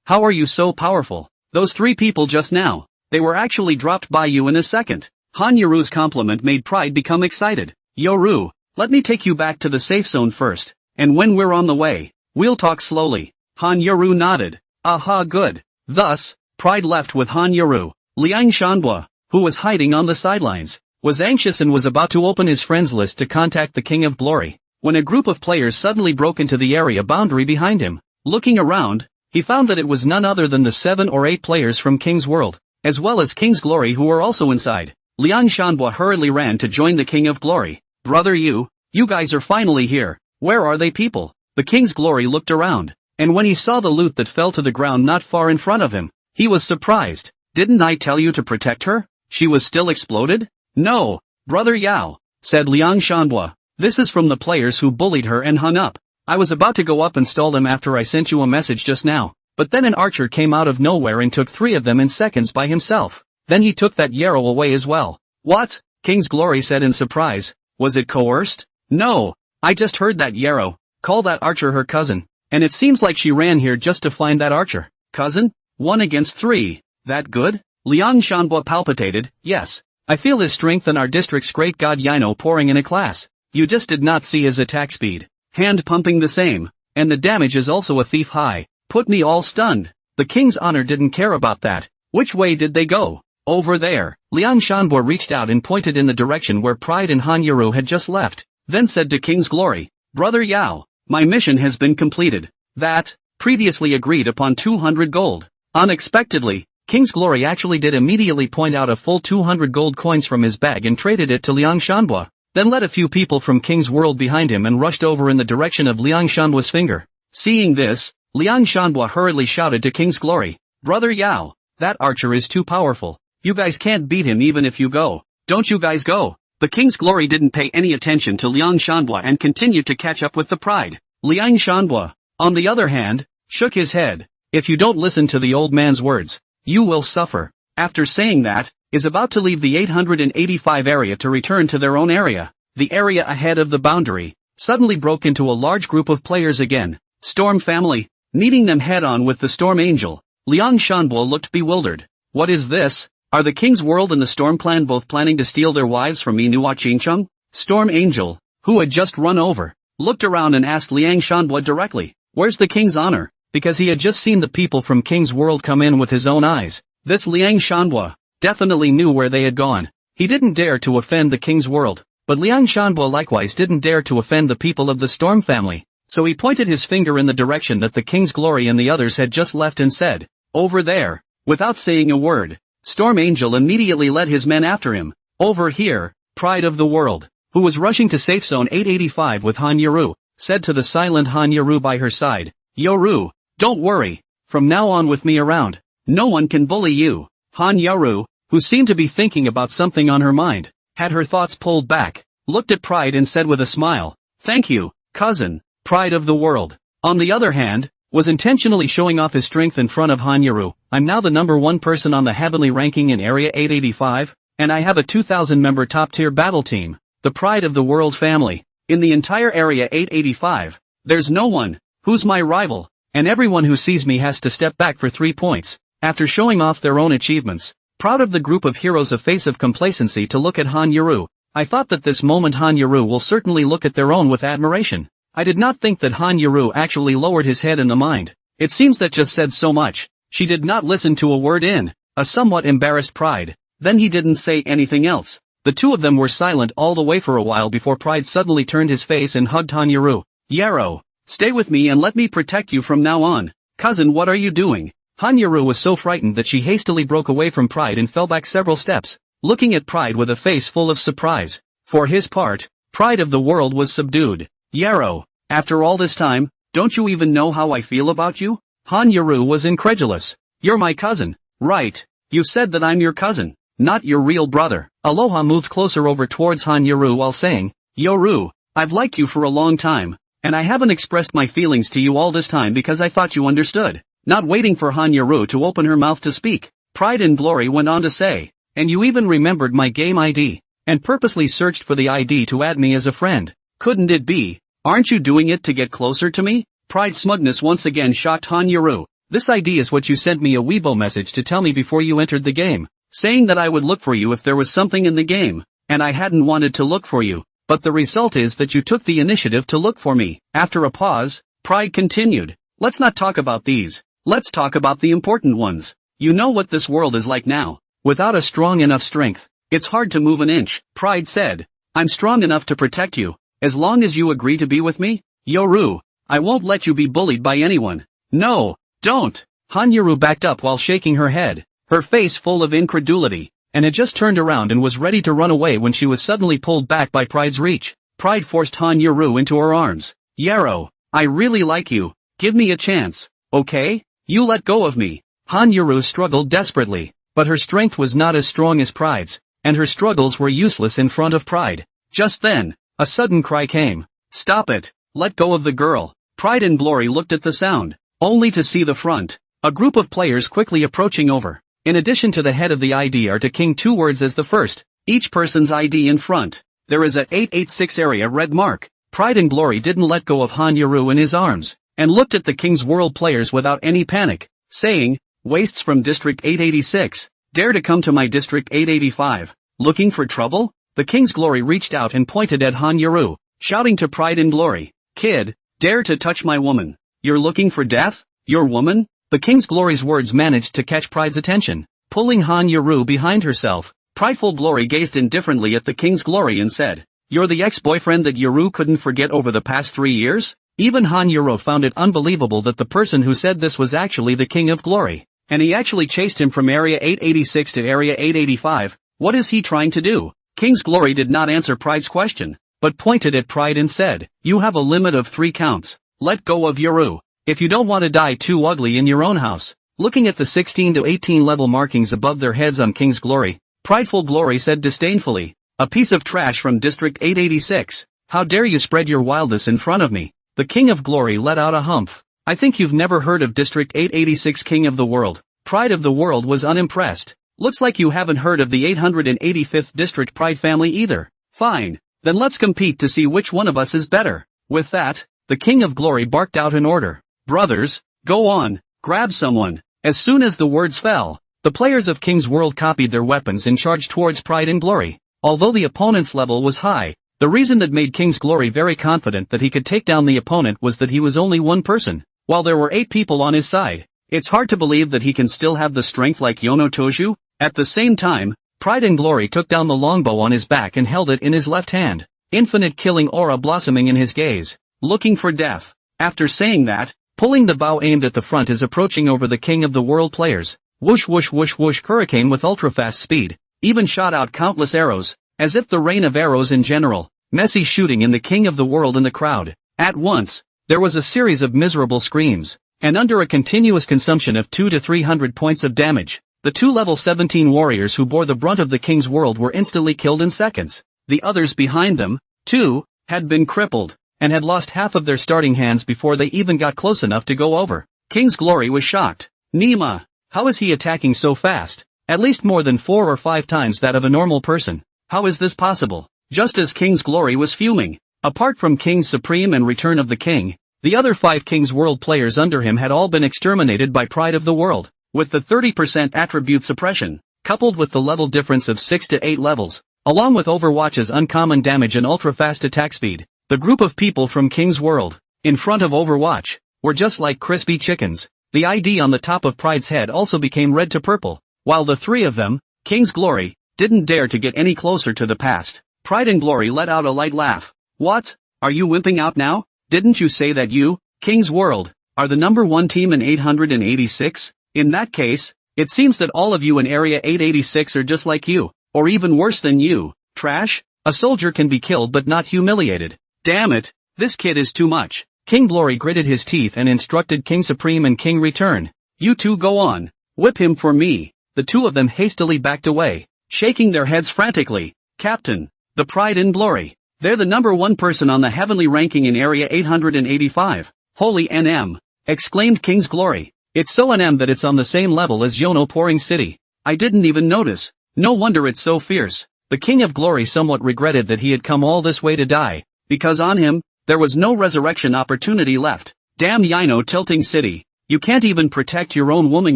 how are you so powerful? Those 3 people just now, they were actually dropped by you in a second. Han Yaru's compliment made Pride become excited. Yoru, let me take you back to the safe zone first, and when we're on the way, we'll talk slowly. Han Yaru nodded. Aha, good. Thus, Pride left with Han Yaru. Liang Shanbua, who was hiding on the sidelines, was anxious and was about to open his friends list to contact the King of Glory, when a group of players suddenly broke into the area boundary behind him. Looking around, he found that it was none other than the 7 or 8 players from King's World, as well as King's Glory who were also inside. Liang Shanbua hurriedly ran to join the King of Glory. Brother, you guys are finally here. Where are they, people? The King's Glory looked around, and when he saw the loot that fell to the ground not far in front of him, he was surprised. Didn't I tell you to protect her? She was still exploded? No, Brother Yao, said Liang Shanbua. This is from the players who bullied her and hung up. I was about to go up and stall them after I sent you a message just now, but then an archer came out of nowhere and took 3 of them in seconds by himself. Then he took that Yarrow away as well. What? King's Glory said in surprise. Was it coerced? No, I just heard that Yarrow call that archer her cousin, and it seems like she ran here just to find that archer. Cousin? 1 against 3. That good? Liang Shanbua palpitated. Yes. I feel his strength and our district's great god Yino pouring in a class. You just did not see his attack speed. Hand pumping the same. And the damage is also a thief high. Put me all stunned. The king's honor didn't care about that. Which way did they go? Over there. Liang Shanbua reached out and pointed in the direction where Pride and Han Yaru had just left, then said to King's Glory, Brother Yao, my mission has been completed. That, previously agreed upon 200 gold. Unexpectedly, King's Glory actually did immediately point out a full 200 gold coins from his bag and traded it to Liang Shanbua, then led a few people from King's World behind him and rushed over in the direction of Liang Shanbua's finger. Seeing this, Liang Shanbua hurriedly shouted to King's Glory, Brother Yao, that archer is too powerful. You guys can't beat him even if you go. Don't you guys go. The King's Glory didn't pay any attention to Liang Shanbua and continued to catch up with the Pride. Liang Shanbua, on the other hand, shook his head. If you don't listen to the old man's words, you will suffer. After saying that, is about to leave the 885 area to return to their own area. The area ahead of the boundary suddenly broke into a large group of players again. Storm family, meeting them head-on with the Storm Angel. Liang Shanbua looked bewildered. What is this? Are the King's World and the Storm Clan both planning to steal their wives from Inua Chingcheng? Storm Angel, who had just run over, looked around and asked Liang Shanbua directly, where's the King's honor? Because he had just seen the people from King's World come in with his own eyes. This Liang Shanbua definitely knew where they had gone. He didn't dare to offend the King's World, but Liang Shanbua likewise didn't dare to offend the people of the Storm family. So he pointed his finger in the direction that the King's Glory and the others had just left and said, over there. Without saying a word, Storm Angel immediately led his men after him. Over here, Pride of the World, who was rushing to safe zone 885 with Han Yaru, said to the silent Han Yaru by her side, Yoru, don't worry, from now on with me around, no one can bully you. Han Yaru, who seemed to be thinking about something on her mind, had her thoughts pulled back, looked at Pride and said with a smile, thank you, cousin. Pride of the World, on the other hand, was intentionally showing off his strength in front of Han Yaru. I'm now the #1 person on the heavenly ranking in Area 885, and I have a 2,000-member top-tier battle team, the Pride of the World family. In the entire Area 885, there's no one who's my rival, and everyone who sees me has to step back for 3 points. After showing off their own achievements, proud of the group of heroes, a face of complacency to look at Han Yaru, I thought that this moment Han Yaru will certainly look at their own with admiration. I did not think that Han Yaru actually lowered his head in the mind. It seems that just said so much. She did not listen to a word in a somewhat embarrassed Pride. Then he didn't say anything else. The two of them were silent all the way for a while before Pride suddenly turned his face and hugged Han Yaru. Yarrow, stay with me and let me protect you from now on. Cousin, what are you doing? Han Yaru was so frightened that she hastily broke away from Pride and fell back several steps, looking at Pride with a face full of surprise. For his part, Pride of the World was subdued. Yarrow, after all this time, don't you even know how I feel about you? Han Yaru was incredulous. You're my cousin, right? You said that I'm your cousin, not your real brother. Aloha moved closer over towards Han Yaru while saying, Yoru, I've liked you for a long time, and I haven't expressed my feelings to you all this time because I thought you understood. Not waiting for Han Yaru to open her mouth to speak, Pride and Glory went on to say, And you even remembered my game ID. And purposely searched for the ID to add me as a friend. Couldn't it be? Aren't you doing it to get closer to me? Pride smugness once again shocked Han Yuru. This ID is what you sent me a Weibo message to tell me before you entered the game. Saying that I would look for you if there was something in the game. And I hadn't wanted to look for you. But the result is that you took the initiative to look for me. After a pause, Pride continued. Let's not talk about these. Let's talk about the important ones. You know what this world is like now. Without a strong enough strength, it's hard to move an inch, Pride said. I'm strong enough to protect you, as long as you agree to be with me. Yoru, I won't let you be bullied by anyone. No, don't. Han Yoru backed up while shaking her head, her face full of incredulity, and had just turned around and was ready to run away when she was suddenly pulled back by Pride's reach. Pride forced Han Yoru into her arms. Yarrow, I really like you. Give me a chance, okay? You let go of me. Han Yoru struggled desperately, but her strength was not as strong as Pride's, and her struggles were useless in front of Pride. Just then, a sudden cry came. Stop it, let go of the girl. Pride and Glory looked at the sound, only to see the front. A group of players quickly approaching over. In addition to the head of the ID are to King 2 words as the first, each person's ID in front. There is a 886 area red mark. Pride and Glory didn't let go of Han Yoru in his arms, and looked at the King's World players without any panic, saying, Wastes from District 886, dare to come to my District 885. Looking for trouble? The King's Glory reached out and pointed at Han Yoru, shouting to Pride and Glory, Kid, dare to touch my woman. You're looking for death? Your woman? The King's Glory's words managed to catch Pride's attention. Pulling Han Yoru behind herself, Prideful Glory gazed indifferently at the King's Glory and said, You're the ex-boyfriend that Yoru couldn't forget over the past 3 years? Even Han Yoru found it unbelievable that the person who said this was actually the King of Glory. And he actually chased him from Area 886 to Area 885. What is he trying to do? King's Glory did not answer Pride's question, but pointed at Pride and said, You have a limit of 3 counts. Let go of Yoru. If you don't want to die too ugly in your own house. Looking at the 16 to 18 level markings above their heads on King's Glory, Prideful Glory said disdainfully, A piece of trash from District 886. How dare you spread your wildness in front of me? The King of Glory let out a humph. I think you've never heard of District 886 King of the World. Pride of the World was unimpressed. Looks like you haven't heard of the 885th District Pride family either. Fine. Then let's compete to see which one of us is better. With that, the King of Glory barked out an order. Brothers, go on, grab someone. As soon as the words fell, the players of King's World copied their weapons and charged towards Pride and Glory. Although the opponent's level was high, the reason that made King's Glory very confident that he could take down the opponent was that he was only one person, while there were 8 people on his side. It's hard to believe that he can still have the strength like Yono Toju. At the same time, Pride and Glory took down the longbow on his back and held it in his left hand, infinite killing aura blossoming in his gaze, looking for death. After saying that, pulling the bow aimed at the front is approaching over the King of the World players. Whoosh whoosh whoosh whoosh hurricane with ultra-fast speed, even shot out countless arrows, as if the rain of arrows in general, messy shooting in the King of the World in the crowd. At once, there was a series of miserable screams, and under a continuous consumption of 200 to 300 points of damage, the 2 level 17 warriors who bore the brunt of the King's World were instantly killed in seconds. The others behind them, too, had been crippled, and had lost half of their starting hands before they even got close enough to go over. King's Glory was shocked. Nima, how is he attacking so fast? At least more than 4 or 5 times that of a normal person. How is this possible? Just as King's Glory was fuming, apart from King Supreme and Return of the King, the other 5 King's World players under him had all been exterminated by Pride of the World. With the 30% attribute suppression, coupled with the level difference of 6 to 8 levels, along with Overwatch's uncommon damage and ultra-fast attack speed, the group of people from King's World, in front of Overwatch, were just like crispy chickens. The ID on the top of Pride's head also became red to purple, while the 3 of them, King's Glory, didn't dare to get any closer to the past. Pride and Glory let out a light laugh. What? Are you wimping out now? Didn't you say that you, King's World, are the number 1 team in 886? In that case, it seems that all of you in Area 886 are just like you, or even worse than you. Trash? A soldier can be killed but not humiliated. Damn it, this kid is too much. King Glory gritted his teeth and instructed King Supreme and King Return. You two go on. Whip him for me. The 2 of them hastily backed away, shaking their heads frantically. Captain, the Pride and Glory. They're the number 1 person on the heavenly ranking in Area 885. Holy NM! Exclaimed King's Glory. It's so NM that it's on the same level as Yono Pouring City. I didn't even notice. No wonder it's so fierce. The King of Glory somewhat regretted that he had come all this way to die, because on him, there was no resurrection opportunity left. Damn Yino tilting city. You can't even protect your own woman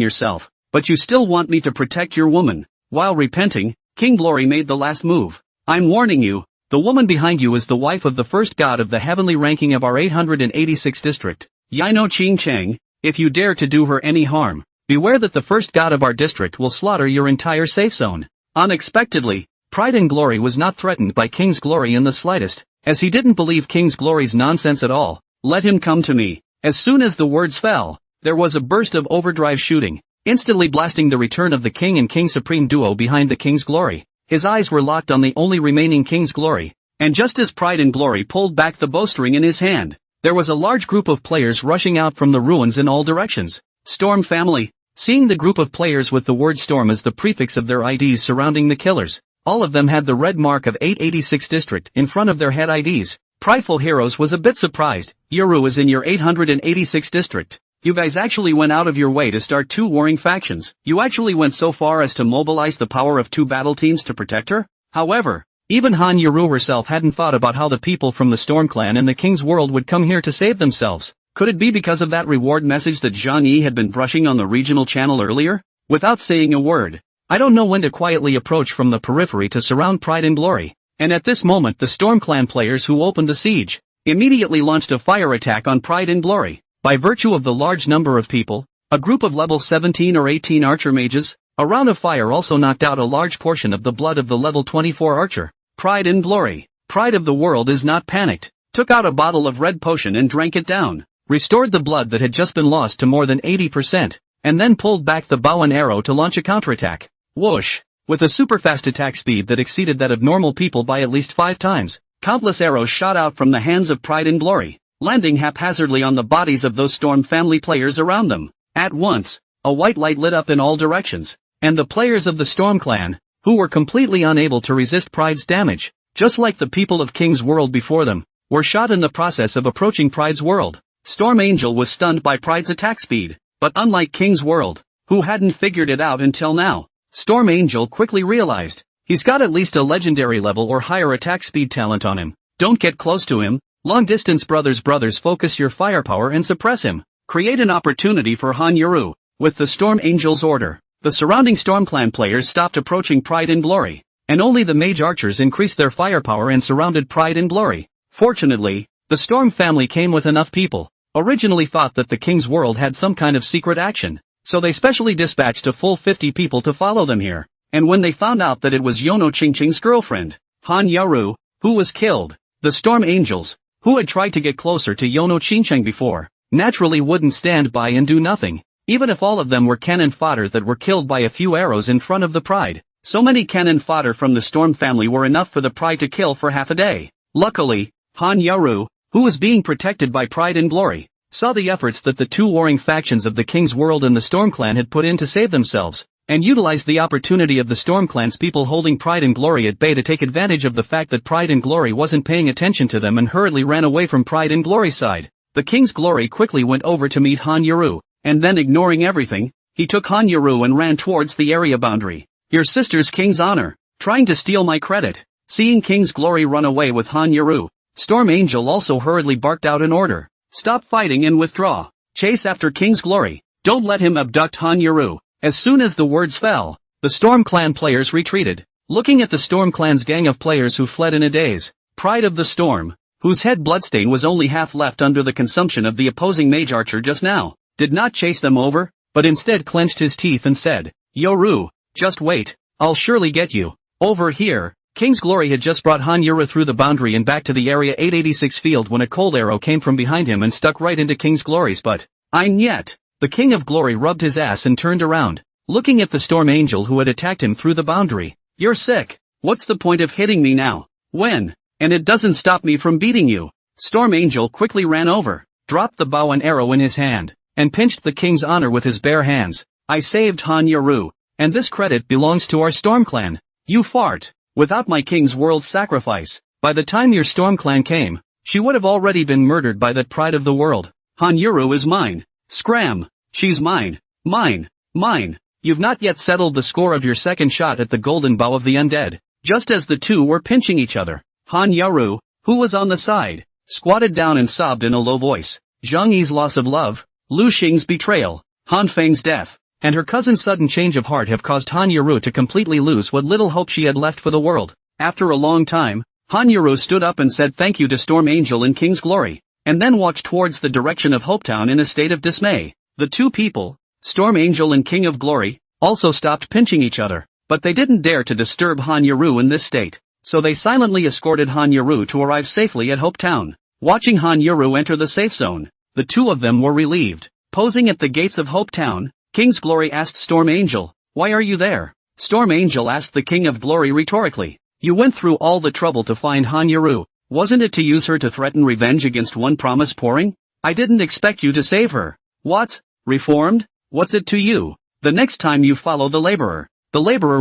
yourself, but you still want me to protect your woman. While repenting, King Glory made the last move. I'm warning you, the woman behind you is the wife of the first god of the heavenly ranking of our 886 district, Yino Ching Chang. If you dare to do her any harm, beware that the first god of our district will slaughter your entire safe zone. Unexpectedly, Pride and Glory was not threatened by King's Glory in the slightest, as he didn't believe King's Glory's nonsense at all. Let him come to me. As soon as the words fell, there was a burst of overdrive shooting, instantly blasting the return of the King and King Supreme duo behind the King's Glory. His eyes were locked on the only remaining King's Glory, and just as Pride and Glory pulled back the bowstring in his hand, there was a large group of players rushing out from the ruins in all directions. Storm family. Seeing the group of players with the word Storm as the prefix of their IDs surrounding the killers, all of them had the red mark of 886 district in front of their head IDs. Prideful Heroes was a bit surprised. Yoru is in your 886 district. You guys actually went out of your way to start two warring factions. You actually went so far as to mobilize the power of two battle teams to protect her? However, even Han Yoru herself hadn't thought about how the people from the Storm Clan and the King's World would come here to save themselves. Could it be because of that reward message that Zhang Yi had been brushing on the regional channel earlier? Without saying a word, I don't know when to quietly approach from the periphery to surround Pride and Glory. And at this moment the Storm Clan players who opened the siege immediately launched a fire attack on Pride and Glory. By virtue of the large number of people, a group of level 17 or 18 archer mages, a round of fire also knocked out a large portion of the blood of the level 24 archer. Pride and Glory. Pride of the world is not panicked, took out a bottle of red potion and drank it down, restored the blood that had just been lost to more than 80%, and then pulled back the bow and arrow to launch a counterattack. Whoosh! With a super fast attack speed that exceeded that of normal people by at least 5 times, countless arrows shot out from the hands of Pride and Glory, landing haphazardly on the bodies of those Storm family players around them. At once, a white light lit up in all directions, and the players of the Storm Clan, who were completely unable to resist Pride's damage, just like the people of King's World before them, were shot in the process of approaching Pride's world. Storm Angel was stunned by Pride's attack speed, but unlike King's World, who hadn't figured it out until now, Storm Angel quickly realized, he's got at least a legendary level or higher attack speed talent on him. Don't get close to him. Long distance brothers focus your firepower and suppress him. Create an opportunity for Han Yoru. With the Storm Angel's order, the surrounding Storm Clan players stopped approaching Pride and Glory, and only the mage archers increased their firepower and surrounded Pride and Glory. Fortunately, the Storm family came with enough people, originally thought that the King's World had some kind of secret action, so they specially dispatched a full 50 people to follow them here, and when they found out that it was Yono Chingching's girlfriend, Han Yoru, who was killed, the Storm Angels, who had tried to get closer to Yono Chingcheng before, naturally wouldn't stand by and do nothing. Even if all of them were cannon fodder that were killed by a few arrows in front of the Pride, so many cannon fodder from the Storm family were enough for the Pride to kill for half a day. Luckily, Han Yoru, who was being protected by Pride and Glory, saw the efforts that the two warring factions of the King's World and the Storm Clan had put in to save themselves, and utilized the opportunity of the Storm Clan's people holding Pride and Glory at bay to take advantage of the fact that Pride and Glory wasn't paying attention to them and hurriedly ran away from Pride and Glory's side. The King's Glory quickly went over to meet Han Yoru, and then ignoring everything, he took Han Yoru and ran towards the area boundary. Your sister's King's honor, trying to steal my credit. Seeing King's Glory run away with Han Yoru, Storm Angel also hurriedly barked out an order. Stop fighting and withdraw. Chase after King's Glory. Don't let him abduct Han Yoru. As soon as the words fell, the Storm Clan players retreated. Looking at the Storm Clan's gang of players who fled in a daze, Pride of the Storm, whose head bloodstain was only half left under the consumption of the opposing mage archer just now, did not chase them over, but instead clenched his teeth and said, Yoru, just wait, I'll surely get you. Over here, King's Glory had just brought Han Yoru through the boundary and back to the Area 886 field when a cold arrow came from behind him and stuck right into King's Glory's butt. Ein yet. The King of Glory rubbed his ass and turned around, looking at the Storm Angel who had attacked him through the boundary. You're sick. What's the point of hitting me now? When? And it doesn't stop me from beating you. Storm Angel quickly ran over, dropped the bow and arrow in his hand, and pinched the King's honor with his bare hands. I saved Han Yoru, and this credit belongs to our Storm Clan. You fart. Without my King's World sacrifice, by the time your Storm Clan came, she would have already been murdered by that Pride of the World. Han Yoru is mine. Scram. She's mine. Mine. Mine. You've not yet settled the score of your second shot at the golden bow of the undead. Just as the two were pinching each other, Han Yaru, who was on the side, squatted down and sobbed in a low voice. Zhang Yi's loss of love, Lu Xing's betrayal, Han Feng's death, and her cousin's sudden change of heart have caused Han Yaru to completely lose what little hope she had left for the world. After a long time, Han Yaru stood up and said thank you to Storm Angel and King's Glory, and then walked towards the direction of Hopetown in a state of dismay. The two people, Storm Angel and King of Glory, also stopped pinching each other, but they didn't dare to disturb Han Yaru in this state, so they silently escorted Han Yaru to arrive safely at Hopetown. Watching Han Yaru enter the safe zone, the two of them were relieved. Posing at the gates of Hopetown, King's Glory asked Storm Angel, "Why are you there?" Storm Angel asked the King of Glory rhetorically, "You went through all the trouble to find Han Yaru, wasn't it to use her to threaten revenge against one promise pouring? I didn't expect you to save her." "What? Reformed? What's it to you? The next time you follow the laborer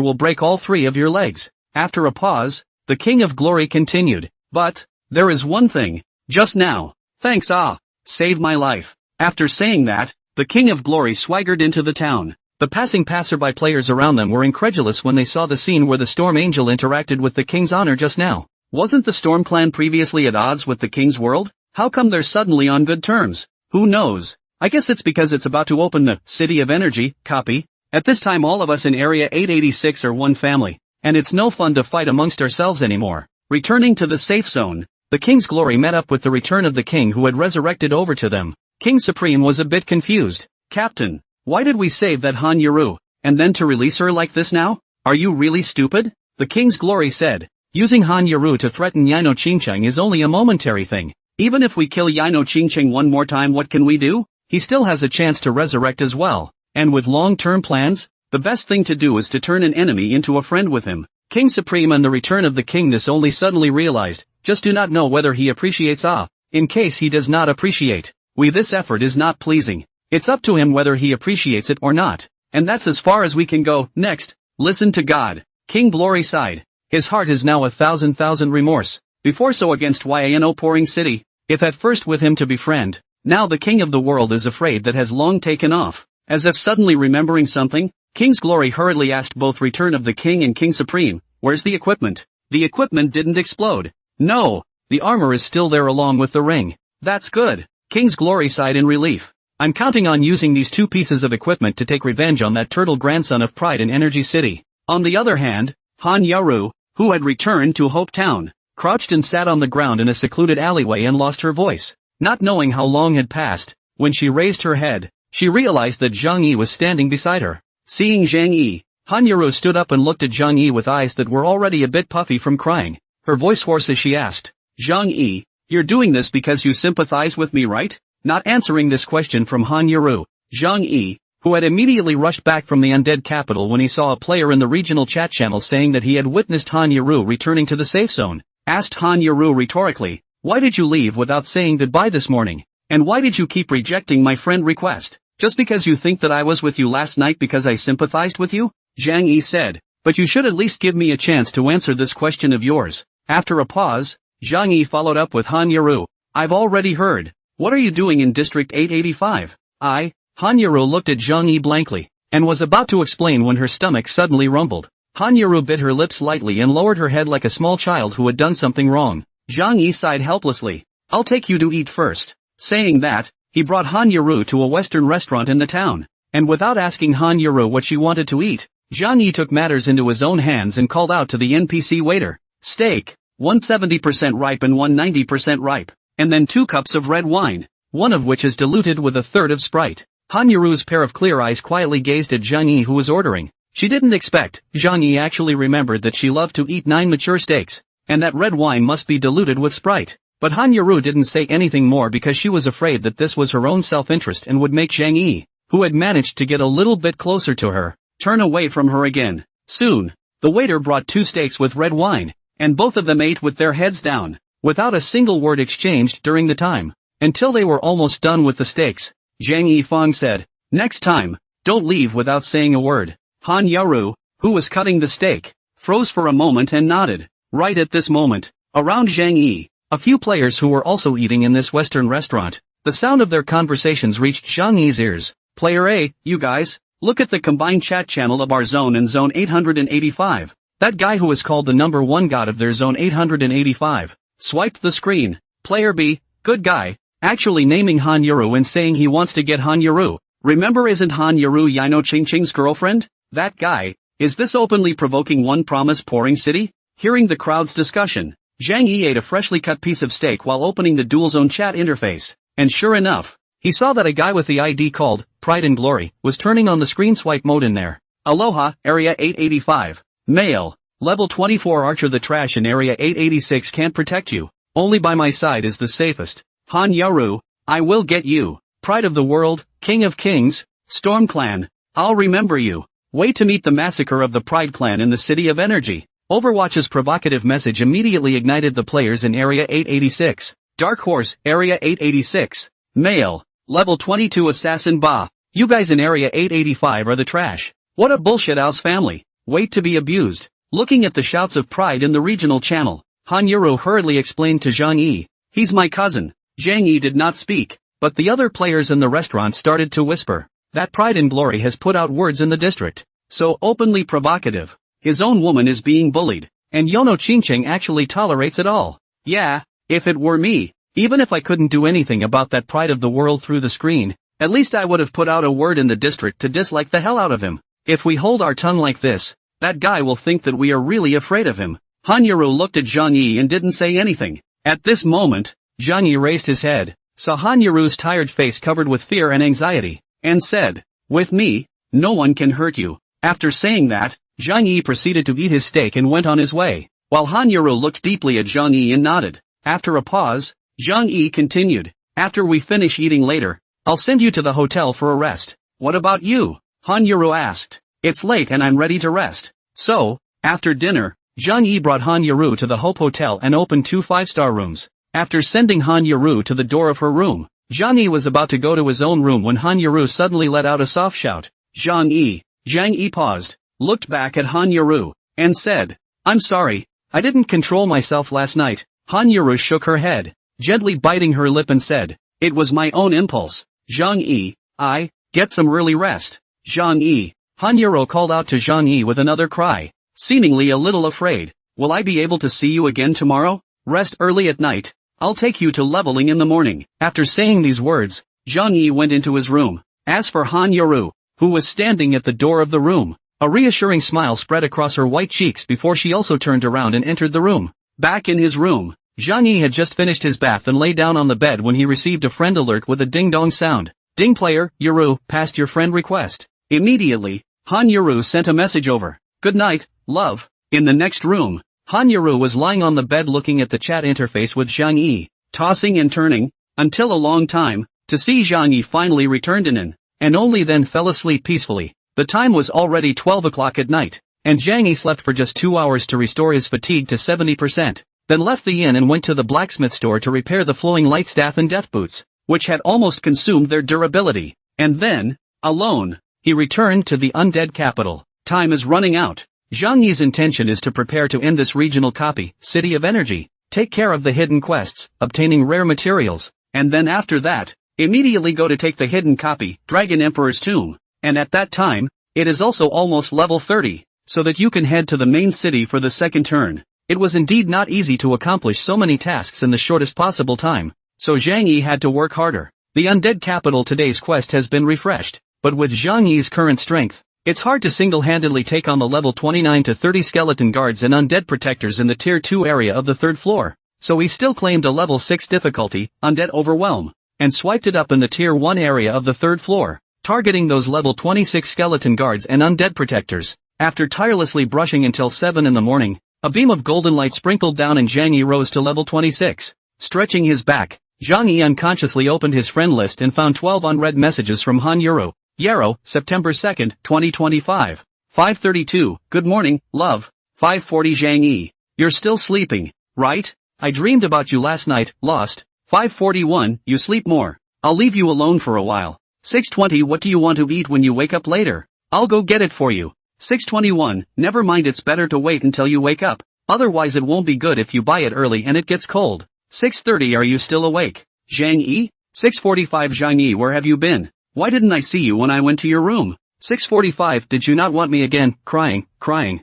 will break all three of your legs." After a pause, the King of Glory continued, "But, there is one thing, just now, thanks save my life." After saying that, the King of Glory swaggered into the town. The passing passerby players around them were incredulous when they saw the scene where the Storm Angel interacted with the King's honor just now. Wasn't the Storm clan previously at odds with the King's world? How come they're suddenly on good terms? Who knows? I guess it's because it's about to open the City of Energy, copy. At this time all of us in Area 886 are one family, and it's no fun to fight amongst ourselves anymore. Returning to the safe zone, the King's Glory met up with the return of the King who had resurrected over to them. King Supreme was a bit confused. "Captain, why did we save that Han Yaru, and then to release her like this now? Are you really stupid?" The King's Glory said, "Using Han Yaru to threaten Yino Qingcheng is only a momentary thing. Even if we kill Yino Qingcheng one more time, what can we do? He still has a chance to resurrect as well, and with long-term plans, the best thing to do is to turn an enemy into a friend with him." King Supreme and the return of the Kingness only suddenly realized, just do not know whether he appreciates in case he does not appreciate, this effort is not pleasing. It's up to him whether he appreciates it or not, and that's as far as we can go. Next, listen to God. King Glory sighed. His heart is now 1,000,000 remorse. Before so against Yano pouring city, if at first with him to befriend, now the king of the world is afraid that has long taken off. As if suddenly remembering something, King's Glory hurriedly asked both Return of the King and King Supreme, "Where's the equipment?" The equipment didn't explode. "No, the armor is still there along with the ring." "That's good." King's Glory sighed in relief. "I'm counting on using these two pieces of equipment to take revenge on that turtle grandson of Pride in Energy City." On the other hand, Han Yaru, who had returned to Hope Town, crouched and sat on the ground in a secluded alleyway and lost her voice. Not knowing how long had passed, when she raised her head, she realized that Zhang Yi was standing beside her. Seeing Zhang Yi, Han Yaru stood up and looked at Zhang Yi with eyes that were already a bit puffy from crying. Her voice hoarse as she asked, "Zhang Yi, you're doing this because you sympathize with me, right?" Not answering this question from Han Yaru, Zhang Yi, who had immediately rushed back from the undead capital when he saw a player in the regional chat channel saying that he had witnessed Han Yaru returning to the safe zone, asked Han Yaru rhetorically, "Why did you leave without saying goodbye this morning? And why did you keep rejecting my friend request? Just because you think that I was with you last night because I sympathized with you?" Zhang Yi said, "But you should at least give me a chance to answer this question of yours." After a pause, Zhang Yi followed up with Han Yaru, "I've already heard. What are you doing in District 885? Han Yaru looked at Zhang Yi blankly, and was about to explain when her stomach suddenly rumbled. Han Yaru bit her lips lightly and lowered her head like a small child who had done something wrong. Zhang Yi sighed helplessly. "I'll take you to eat first." Saying that, he brought Han Yaru to a Western restaurant in the town, and without asking Han Yaru what she wanted to eat, Zhang Yi took matters into his own hands and called out to the NPC waiter, "Steak, 170% ripe and 190% ripe, and then 2 cups of red wine, one of which is diluted with a third of Sprite." Han Yaru's pair of clear eyes quietly gazed at Zhang Yi who was ordering. She didn't expect Zhang Yi actually remembered that she loved to eat 9 mature steaks, and that red wine must be diluted with Sprite. But Han Yaru didn't say anything more because she was afraid that this was her own self-interest and would make Zhang Yi, who had managed to get a little bit closer to her, turn away from her again. Soon, the waiter brought 2 steaks with red wine, and both of them ate with their heads down, without a single word exchanged during the time, until they were almost done with the steaks. Zhang Yifang said, "Next time, don't leave without saying a word." Han Yaru, who was cutting the steak, froze for a moment and nodded. Right at this moment, around Zhang Yi, a few players who were also eating in this Western restaurant, the sound of their conversations reached Zhang Yi's ears. "Player A, you guys, Look at the combined chat channel of our zone and zone 885. That guy who is called the number one god of their zone 885. Swiped the screen. Player B, good guy, actually naming Han Yuru and saying he wants to get Han Yuru. Remember, isn't Han Yuru Yino Ching Ching's girlfriend? That guy. Is this openly provoking one promise pouring city? Hearing the crowd's discussion, Zhang Yi ate a freshly cut piece of steak while opening the dual zone chat interface, and sure enough, he saw that a guy with the ID called Pride and Glory was turning on the screen swipe mode in there. Aloha, Area 885. Male. Level 24 Archer. The trash in Area 886 can't protect you. Only by my side is the safest. Han Yaru, I will get you. Pride of the world, King of Kings, Storm Clan. I'll remember you. Wait to meet the massacre of the Pride Clan in the City of Energy. Overwatch's provocative message immediately ignited the players in Area 886. Dark Horse, Area 886. Male. Level 22 Assassin Ba. You guys in Area 885 are the trash. What a bullshit house family. Wait to be abused. Looking at the shouts of pride in the regional channel, Han Yuru hurriedly explained to Zhang Yi. He's my cousin. Zhang Yi did not speak, but the other players in the restaurant started to whisper. That Pride and Glory has put out words in the district. So openly provocative. His own woman is being bullied, and Yono Qingqing actually tolerates it all. Yeah, if it were me, even if I couldn't do anything about that pride of the world through the screen, at least I would have put out a word in the district to dislike the hell out of him. If we hold our tongue like this, that guy will think that we are really afraid of him. Han Yuru looked at Zhang Yi and didn't say anything. At this moment, Zhang Yi raised his head, saw Han Yuru's tired face covered with fear and anxiety, and said, "With me, no one can hurt you." After saying that, Zhang Yi proceeded to eat his steak and went on his way, while Han Yuru looked deeply at Zhang Yi and nodded. After a pause, Zhang Yi continued, "After we finish eating later, I'll send you to the hotel for a rest." "What about you?" Han Yuru asked. "It's late and I'm ready to rest." So, after dinner, Zhang Yi brought Han Yuru to the Hope Hotel and opened 2 5-star rooms. After sending Han Yuru to the door of her room, Zhang Yi was about to go to his own room when Han Yuru suddenly let out a soft shout. Zhang Yi. Zhang Yi paused, looked back at Han Yuru, and said, "I'm sorry, I didn't control myself last night." Han Yuru shook her head, gently biting her lip and said, "It was my own impulse." Zhang Yi, get some early rest. Zhang Yi. Han Yuru called out to Zhang Yi with another cry, seemingly a little afraid. "Will I be able to see you again tomorrow? Rest early at night. I'll take you to leveling in the morning." After saying these words, Zhang Yi went into his room. As for Han Yuru, who was standing at the door of the room, a reassuring smile spread across her white cheeks before she also turned around and entered the room. Back in his room, Zhang Yi had just finished his bath and lay down on the bed when he received a friend alert with a ding-dong sound. "Ding player, Yuru, passed your friend request." Immediately, Han Yuru sent a message over. "Good night, love." In the next room, Han Yuru was lying on the bed looking at the chat interface with Zhang Yi, tossing and turning, until a long time, to see Zhang Yi finally returned in, and only then fell asleep peacefully. The time was already 12 o'clock at night, and Zhang Yi slept for just 2 hours to restore his fatigue to 70%, then left the inn and went to the blacksmith store to repair the flowing light staff and death boots, which had almost consumed their durability. And then, alone, he returned to the undead capital. Time is running out. Zhang Yi's intention is to prepare to end this regional copy, City of Energy, take care of the hidden quests, obtaining rare materials, and then after that, immediately go to take the hidden copy, Dragon Emperor's Tomb. And at that time, it is also almost level 30, so that you can head to the main city for the second turn. It was indeed not easy to accomplish so many tasks in the shortest possible time, so Zhang Yi had to work harder. The undead capital today's quest has been refreshed, but with Zhang Yi's current strength, it's hard to single-handedly take on the level 29 to 30 skeleton guards and undead protectors in the tier 2 area of the 3rd floor, so he still claimed a level 6 difficulty, Undead Overwhelm, and swiped it up in the tier 1 area of the 3rd floor, targeting those level 26 skeleton guards and undead protectors. After tirelessly brushing until 7 in the morning, a beam of golden light sprinkled down and Zhang Yi rose to level 26. Stretching his back, Zhang Yi unconsciously opened his friend list and found 12 unread messages from Han Yuru. Yarrow, September 2nd, 2025. 5:32, good morning, love. 5:40 Zhang Yi. You're still sleeping, right? I dreamed about you last night, lost. 5:41, you sleep more. I'll leave you alone for a while. 6:20, what do you want to eat when you wake up later? I'll go get it for you. 6:21, never mind, it's better to wait until you wake up. Otherwise it won't be good if you buy it early and it gets cold. 6:30, are you still awake? Zhang Yi? 6:45 Zhang Yi, where have you been? Why didn't I see you when I went to your room? 6:45 Did you not want me again? Crying. 6:46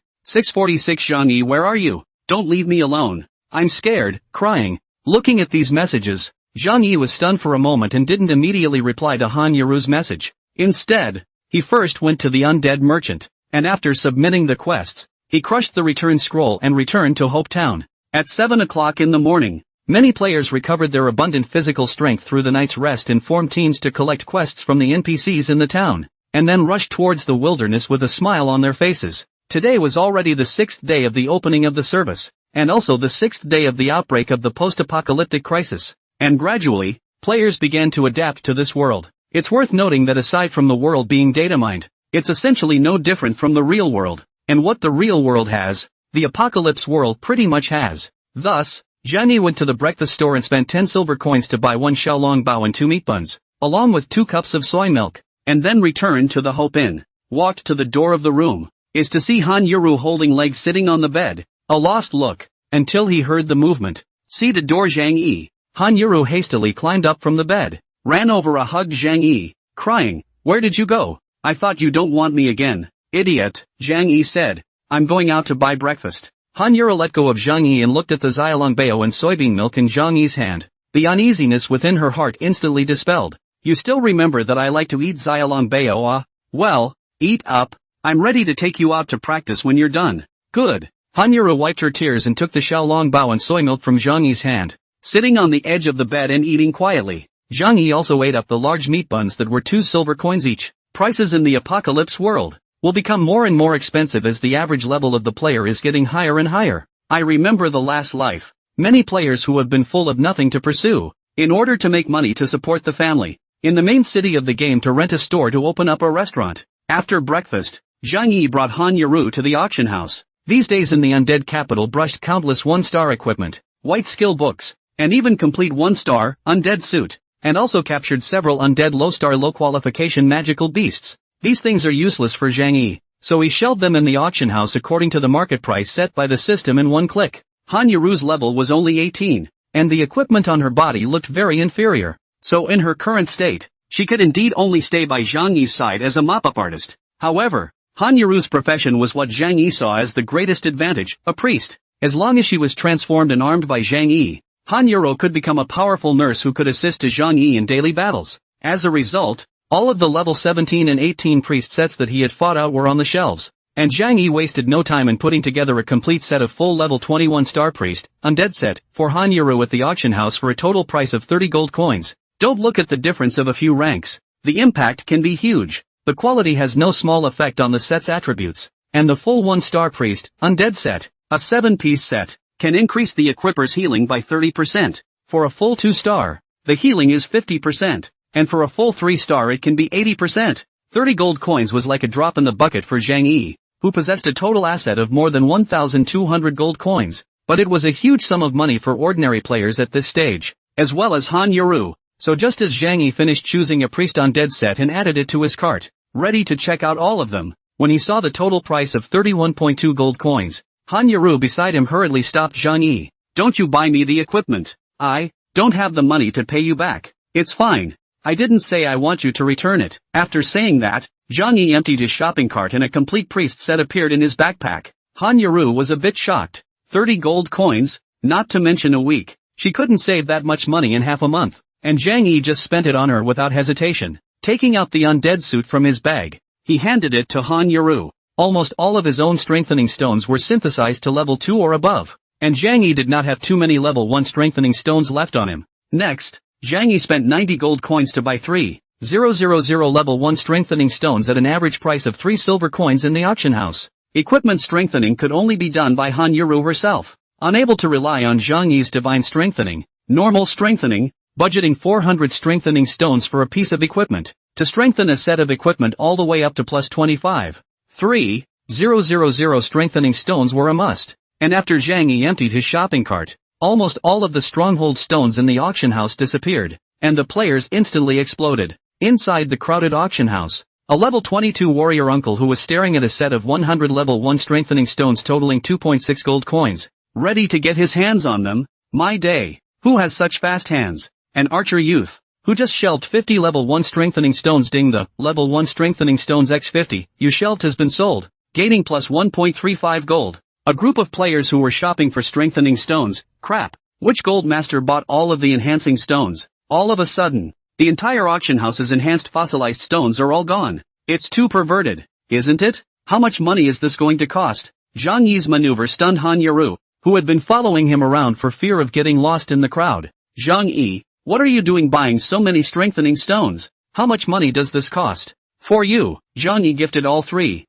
Zhang Yi, where are you? Don't leave me alone. I'm scared. Crying. Looking at these messages, Zhang Yi was stunned for a moment and didn't immediately reply to Han Yaru's message. Instead, he first went to the undead merchant, and after submitting the quests, he crushed the return scroll and returned to Hope Town. At 7 o'clock in the morning, many players recovered their abundant physical strength through the night's rest and formed teams to collect quests from the NPCs in the town, and then rushed towards the wilderness with a smile on their faces. Today was already the 6th day of the opening of the service, and also the 6th day of the outbreak of the post-apocalyptic crisis. And gradually, players began to adapt to this world. It's worth noting that aside from the world being data mined, it's essentially no different from the real world. And what the real world has, the apocalypse world pretty much has. Thus, Zhang Yi went to the breakfast store and spent 10 silver coins to buy 1 xiaolong bao and 2 meat buns, along with 2 cups of soy milk, and then returned to the Hope Inn. Walked to the door of the room, is to see Han Yaru holding legs sitting on the bed, a lost look, until he heard the movement. See the door Zhang Yi. Han Yaru hastily climbed up from the bed, ran over and hugged Zhang Yi, crying, "Where did you go? I thought you don't want me again." "Idiot," Zhang Yi said. "I'm going out to buy breakfast." Han Yaru let go of Zhang Yi and looked at the xiaolong bao and soybean milk in Zhang Yi's hand. The uneasiness within her heart instantly dispelled. "You still remember that I like to eat xiaolong bao, ah? Well, eat up. I'm ready to take you out to practice when you're done." "Good." Han Yaru wiped her tears and took the xiaolong bao and soy milk from Zhang Yi's hand. Sitting on the edge of the bed and eating quietly, Zhang Yi also ate up the large meat buns that were 2 silver coins each. Prices in the apocalypse world will become more and more expensive as the average level of the player is getting higher and higher. I remember the last life. Many players who have been full of nothing to pursue, in order to make money to support the family, in the main city of the game to rent a store to open up a restaurant. After breakfast, Zhang Yi brought Han Yaru to the auction house. These days in the undead capital brushed countless 1-star equipment, white skill books, and even complete 1-star, undead suit, and also captured several undead low-star low-qualification magical beasts. These things are useless for Zhang Yi, so he shelved them in the auction house according to the market price set by the system in one click. Han Yaru's level was only 18, and the equipment on her body looked very inferior, so in her current state, she could indeed only stay by Zhang Yi's side as a mop-up artist. However, Han Yaru's profession was what Zhang Yi saw as the greatest advantage, a priest. As long as she was transformed and armed by Zhang Yi, Han Yaru could become a powerful nurse who could assist to Zhang Yi in daily battles. As a result, all of the level 17 and 18 priest sets that he had fought out were on the shelves, and Zhang Yi wasted no time in putting together a complete set of full level 21 star priest, undead set, for Han Yaru at the auction house for a total price of 30 gold coins. Don't look at the difference of a few ranks. The impact can be huge. The quality has no small effect on the set's attributes, and the full 1-star priest, undead set, a 7-piece set, can increase the equipper's healing by 30%. For a full 2-star, the healing is 50%, and for a full 3-star it can be 80%. 30 gold coins was like a drop in the bucket for Zhang Yi, who possessed a total asset of more than 1,200 gold coins, but it was a huge sum of money for ordinary players at this stage, as well as Han Yaru. So just as Zhang Yi finished choosing a priest undead set and added it to his cart, ready to check out all of them, when he saw the total price of 31.2 gold coins, Han Yaru beside him hurriedly stopped Zhang Yi. "Don't you buy me the equipment. I don't have the money to pay you back. It's fine. I didn't say I want you to return it." After saying that, Zhang Yi emptied his shopping cart and a complete priest set appeared in his backpack. Han Yaru was a bit shocked. 30 gold coins, not to mention a week. She couldn't save that much money in half a month, and Zhang Yi just spent it on her without hesitation. Taking out the undead suit from his bag, he handed it to Han Yaru. Almost all of his own strengthening stones were synthesized to level 2 or above, and Zhang Yi did not have too many level 1 strengthening stones left on him. Next, Zhang Yi spent 90 gold coins to buy 3,000 level 1 strengthening stones at an average price of 3 silver coins in the auction house. Equipment strengthening could only be done by Han Yaru herself. Unable to rely on Zhang Yi's divine strengthening, normal strengthening, budgeting 400 strengthening stones for a piece of equipment, to strengthen a set of equipment all the way up to plus 25. 3,000 strengthening stones were a must, and after Zhang Yi emptied his shopping cart, almost all of the stronghold stones in the auction house disappeared, and the players instantly exploded. Inside the crowded auction house, a level 22 warrior uncle who was staring at a set of 100 level 1 strengthening stones totaling 2.6 gold coins, ready to get his hands on them. "My day, who has such fast hands?" An archer youth, Who just shelved 50 level 1 strengthening stones? Ding, the level 1 strengthening stones x50 you shelved has been sold, gaining plus 1.35 gold. A group of players who were shopping for strengthening stones. Crap. Which gold master bought all of the enhancing stones? All of a sudden, the entire auction house's enhanced fossilized stones are all gone. It's too perverted, isn't it? How much money is this going to cost? Zhang Yi's maneuver stunned Han Yaru, who had been following him around for fear of getting lost in the crowd. Zhang Yi, what are you doing buying so many strengthening stones? How much money does this cost? For you, Zhang Yi gifted all 3,000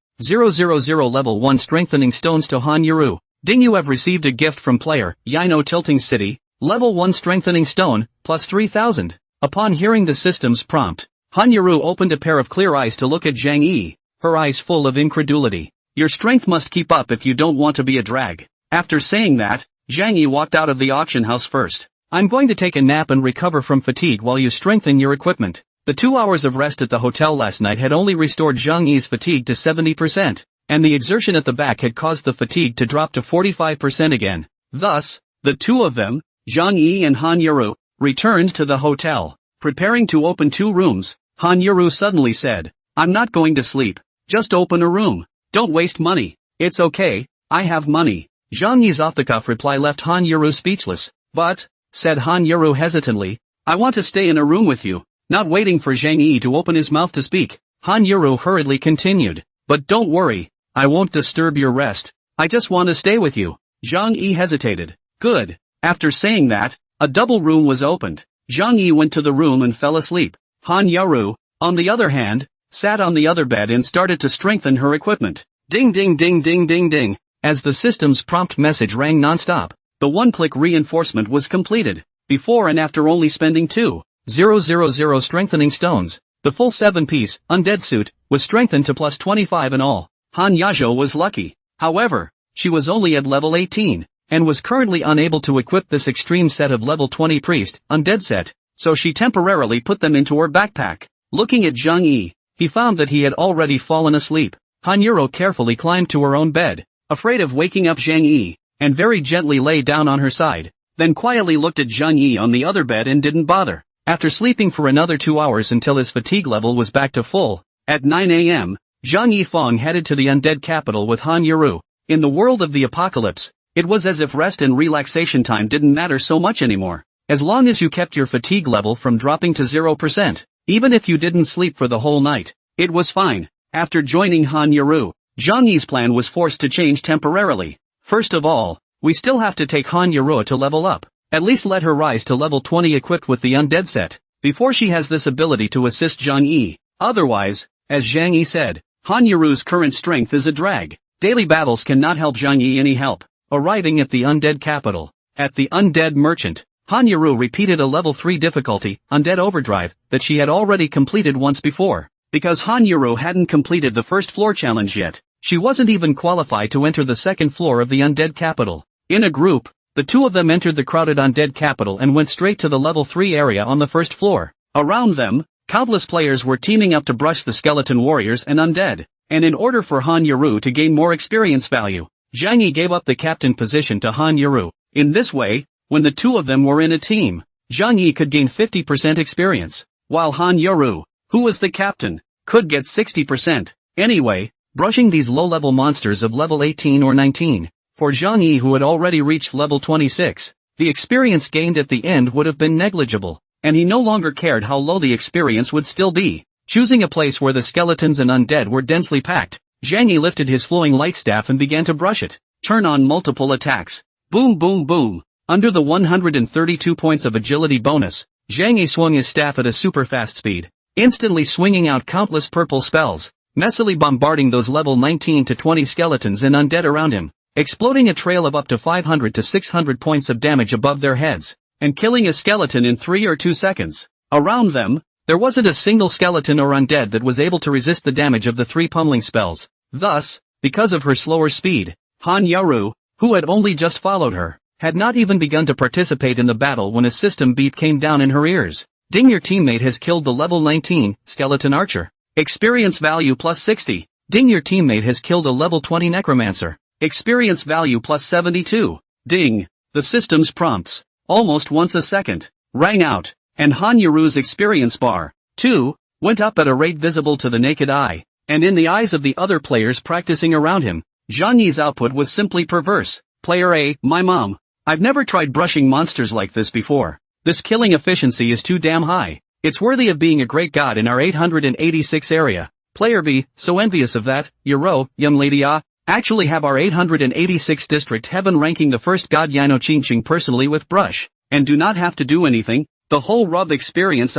level 1 strengthening stones to Han Yaru. Ding, you have received a gift from player, Yino Tilting City, level 1 strengthening stone, plus 3,000. Upon hearing the system's prompt, Han Yaru opened a pair of clear eyes to look at Zhang Yi, her eyes full of incredulity. Your strength must keep up if you don't want to be a drag. After saying that, Zhang Yi walked out of the auction house first. I'm going to take a nap and recover from fatigue while you strengthen your equipment. The 2 hours of rest at the hotel last night had only restored Zhang Yi's fatigue to 70%, and the exertion at the back had caused the fatigue to drop to 45% again. Thus, the two of them, Zhang Yi and Han Yaru, returned to the hotel. Preparing to open 2 rooms, Han Yaru suddenly said, I'm not going to sleep. Just open a room. Don't waste money. It's okay, I have money. Zhang Yi's off-the-cuff reply left Han Yaru speechless. But, said Han Yaru hesitantly, I want to stay in a room with you. Not waiting for Zhang Yi to open his mouth to speak, Han Yaru hurriedly continued. But don't worry, I won't disturb your rest. I just want to stay with you. Zhang Yi hesitated. Good. After saying that, a double room was opened. Zhang Yi went to the room and fell asleep. Han Yaru, on the other hand, sat on the other bed and started to strengthen her equipment. Ding ding ding ding ding ding. As the system's prompt message rang non-stop, the one-click reinforcement was completed. Before and after only spending 2,000 strengthening stones, the full 7-piece, undead suit, was strengthened to plus 25 in all. Han Yazhou was lucky. However, she was only at level 18, and was currently unable to equip this extreme set of level 20 priest, undead set, so she temporarily put them into her backpack. Looking at Zhang Yi, he found that he had already fallen asleep. Han Yaru carefully climbed to her own bed, afraid of waking up Zhang Yi, and very gently lay down on her side, then quietly looked at Zhang Yi on the other bed and didn't bother. After sleeping for another 2 hours until his fatigue level was back to full, at 9 a.m., Zhang Yifeng headed to the undead capital with Han Yaru. In the world of the apocalypse, it was as if rest and relaxation time didn't matter so much anymore. As long as you kept your fatigue level from dropping to 0%, even if you didn't sleep for the whole night, it was fine. After joining Han Yaru, Zhang Yi's plan was forced to change temporarily. First of all, we still have to take Han Yaru to level up. At least let her rise to level 20 equipped with the undead set, before she has this ability to assist Zhang Yi. Otherwise, as Zhang Yi said, Han Yaru's current strength is a drag. Daily battles cannot help Zhang Yi any help. Arriving at the undead capital, at the undead merchant, Han Yaru repeated a level 3 difficulty, undead overdrive, that she had already completed once before. Because Han Yaru hadn't completed the first floor challenge yet, she wasn't even qualified to enter the second floor of the undead capital. In a group, the two of them entered the crowded undead capital and went straight to the level 3 area on the first floor. Around them, countless players were teaming up to brush the skeleton warriors and undead. And in order for Han Yaru to gain more experience value, Zhang Yi gave up the captain position to Han Yaru. In this way, when the two of them were in a team, Zhang Yi could gain 50% experience, while Han Yaru, who was the captain, could get 60%. Anyway, brushing these low-level monsters of level 18 or 19, for Zhang Yi who had already reached level 26, the experience gained at the end would have been negligible, and he no longer cared how low the experience would still be. Choosing a place where the skeletons and undead were densely packed, Zhang Yi lifted his flowing light staff and began to brush it. Turn on multiple attacks. Boom boom boom. Under the 132 points of agility bonus, Zhang Yi swung his staff at a super fast speed, instantly swinging out countless purple spells, messily bombarding those level 19 to 20 skeletons and undead around him, exploding a trail of up to 500 to 600 points of damage above their heads, and killing a skeleton in 3 or 2 seconds. Around them, there wasn't a single skeleton or undead that was able to resist the damage of the 3 pummeling spells. Thus, because of her slower speed, Han Yaru, who had only just followed her, had not even begun to participate in the battle when a system beep came down in her ears. Ding, your teammate has killed the level 19 skeleton archer. Experience value plus 60. Ding, your teammate has killed a level 20 necromancer. Experience value plus 72. Ding. The system's prompts, almost once a second, rang out. and Han Yuru's experience bar, 2, went up at a rate visible to the naked eye, and in the eyes of the other players practicing around him, Zhang Yi's output was simply perverse. Player A, my mom. I've never tried brushing monsters like this before. This killing efficiency is too damn high. It's worthy of being a great god in our 886 area. Player B, so envious of that, Yuro, young lady actually have our 886 district heaven ranking the first god Yino Qingqing personally with brush, and do not have to do anything, the whole rub experience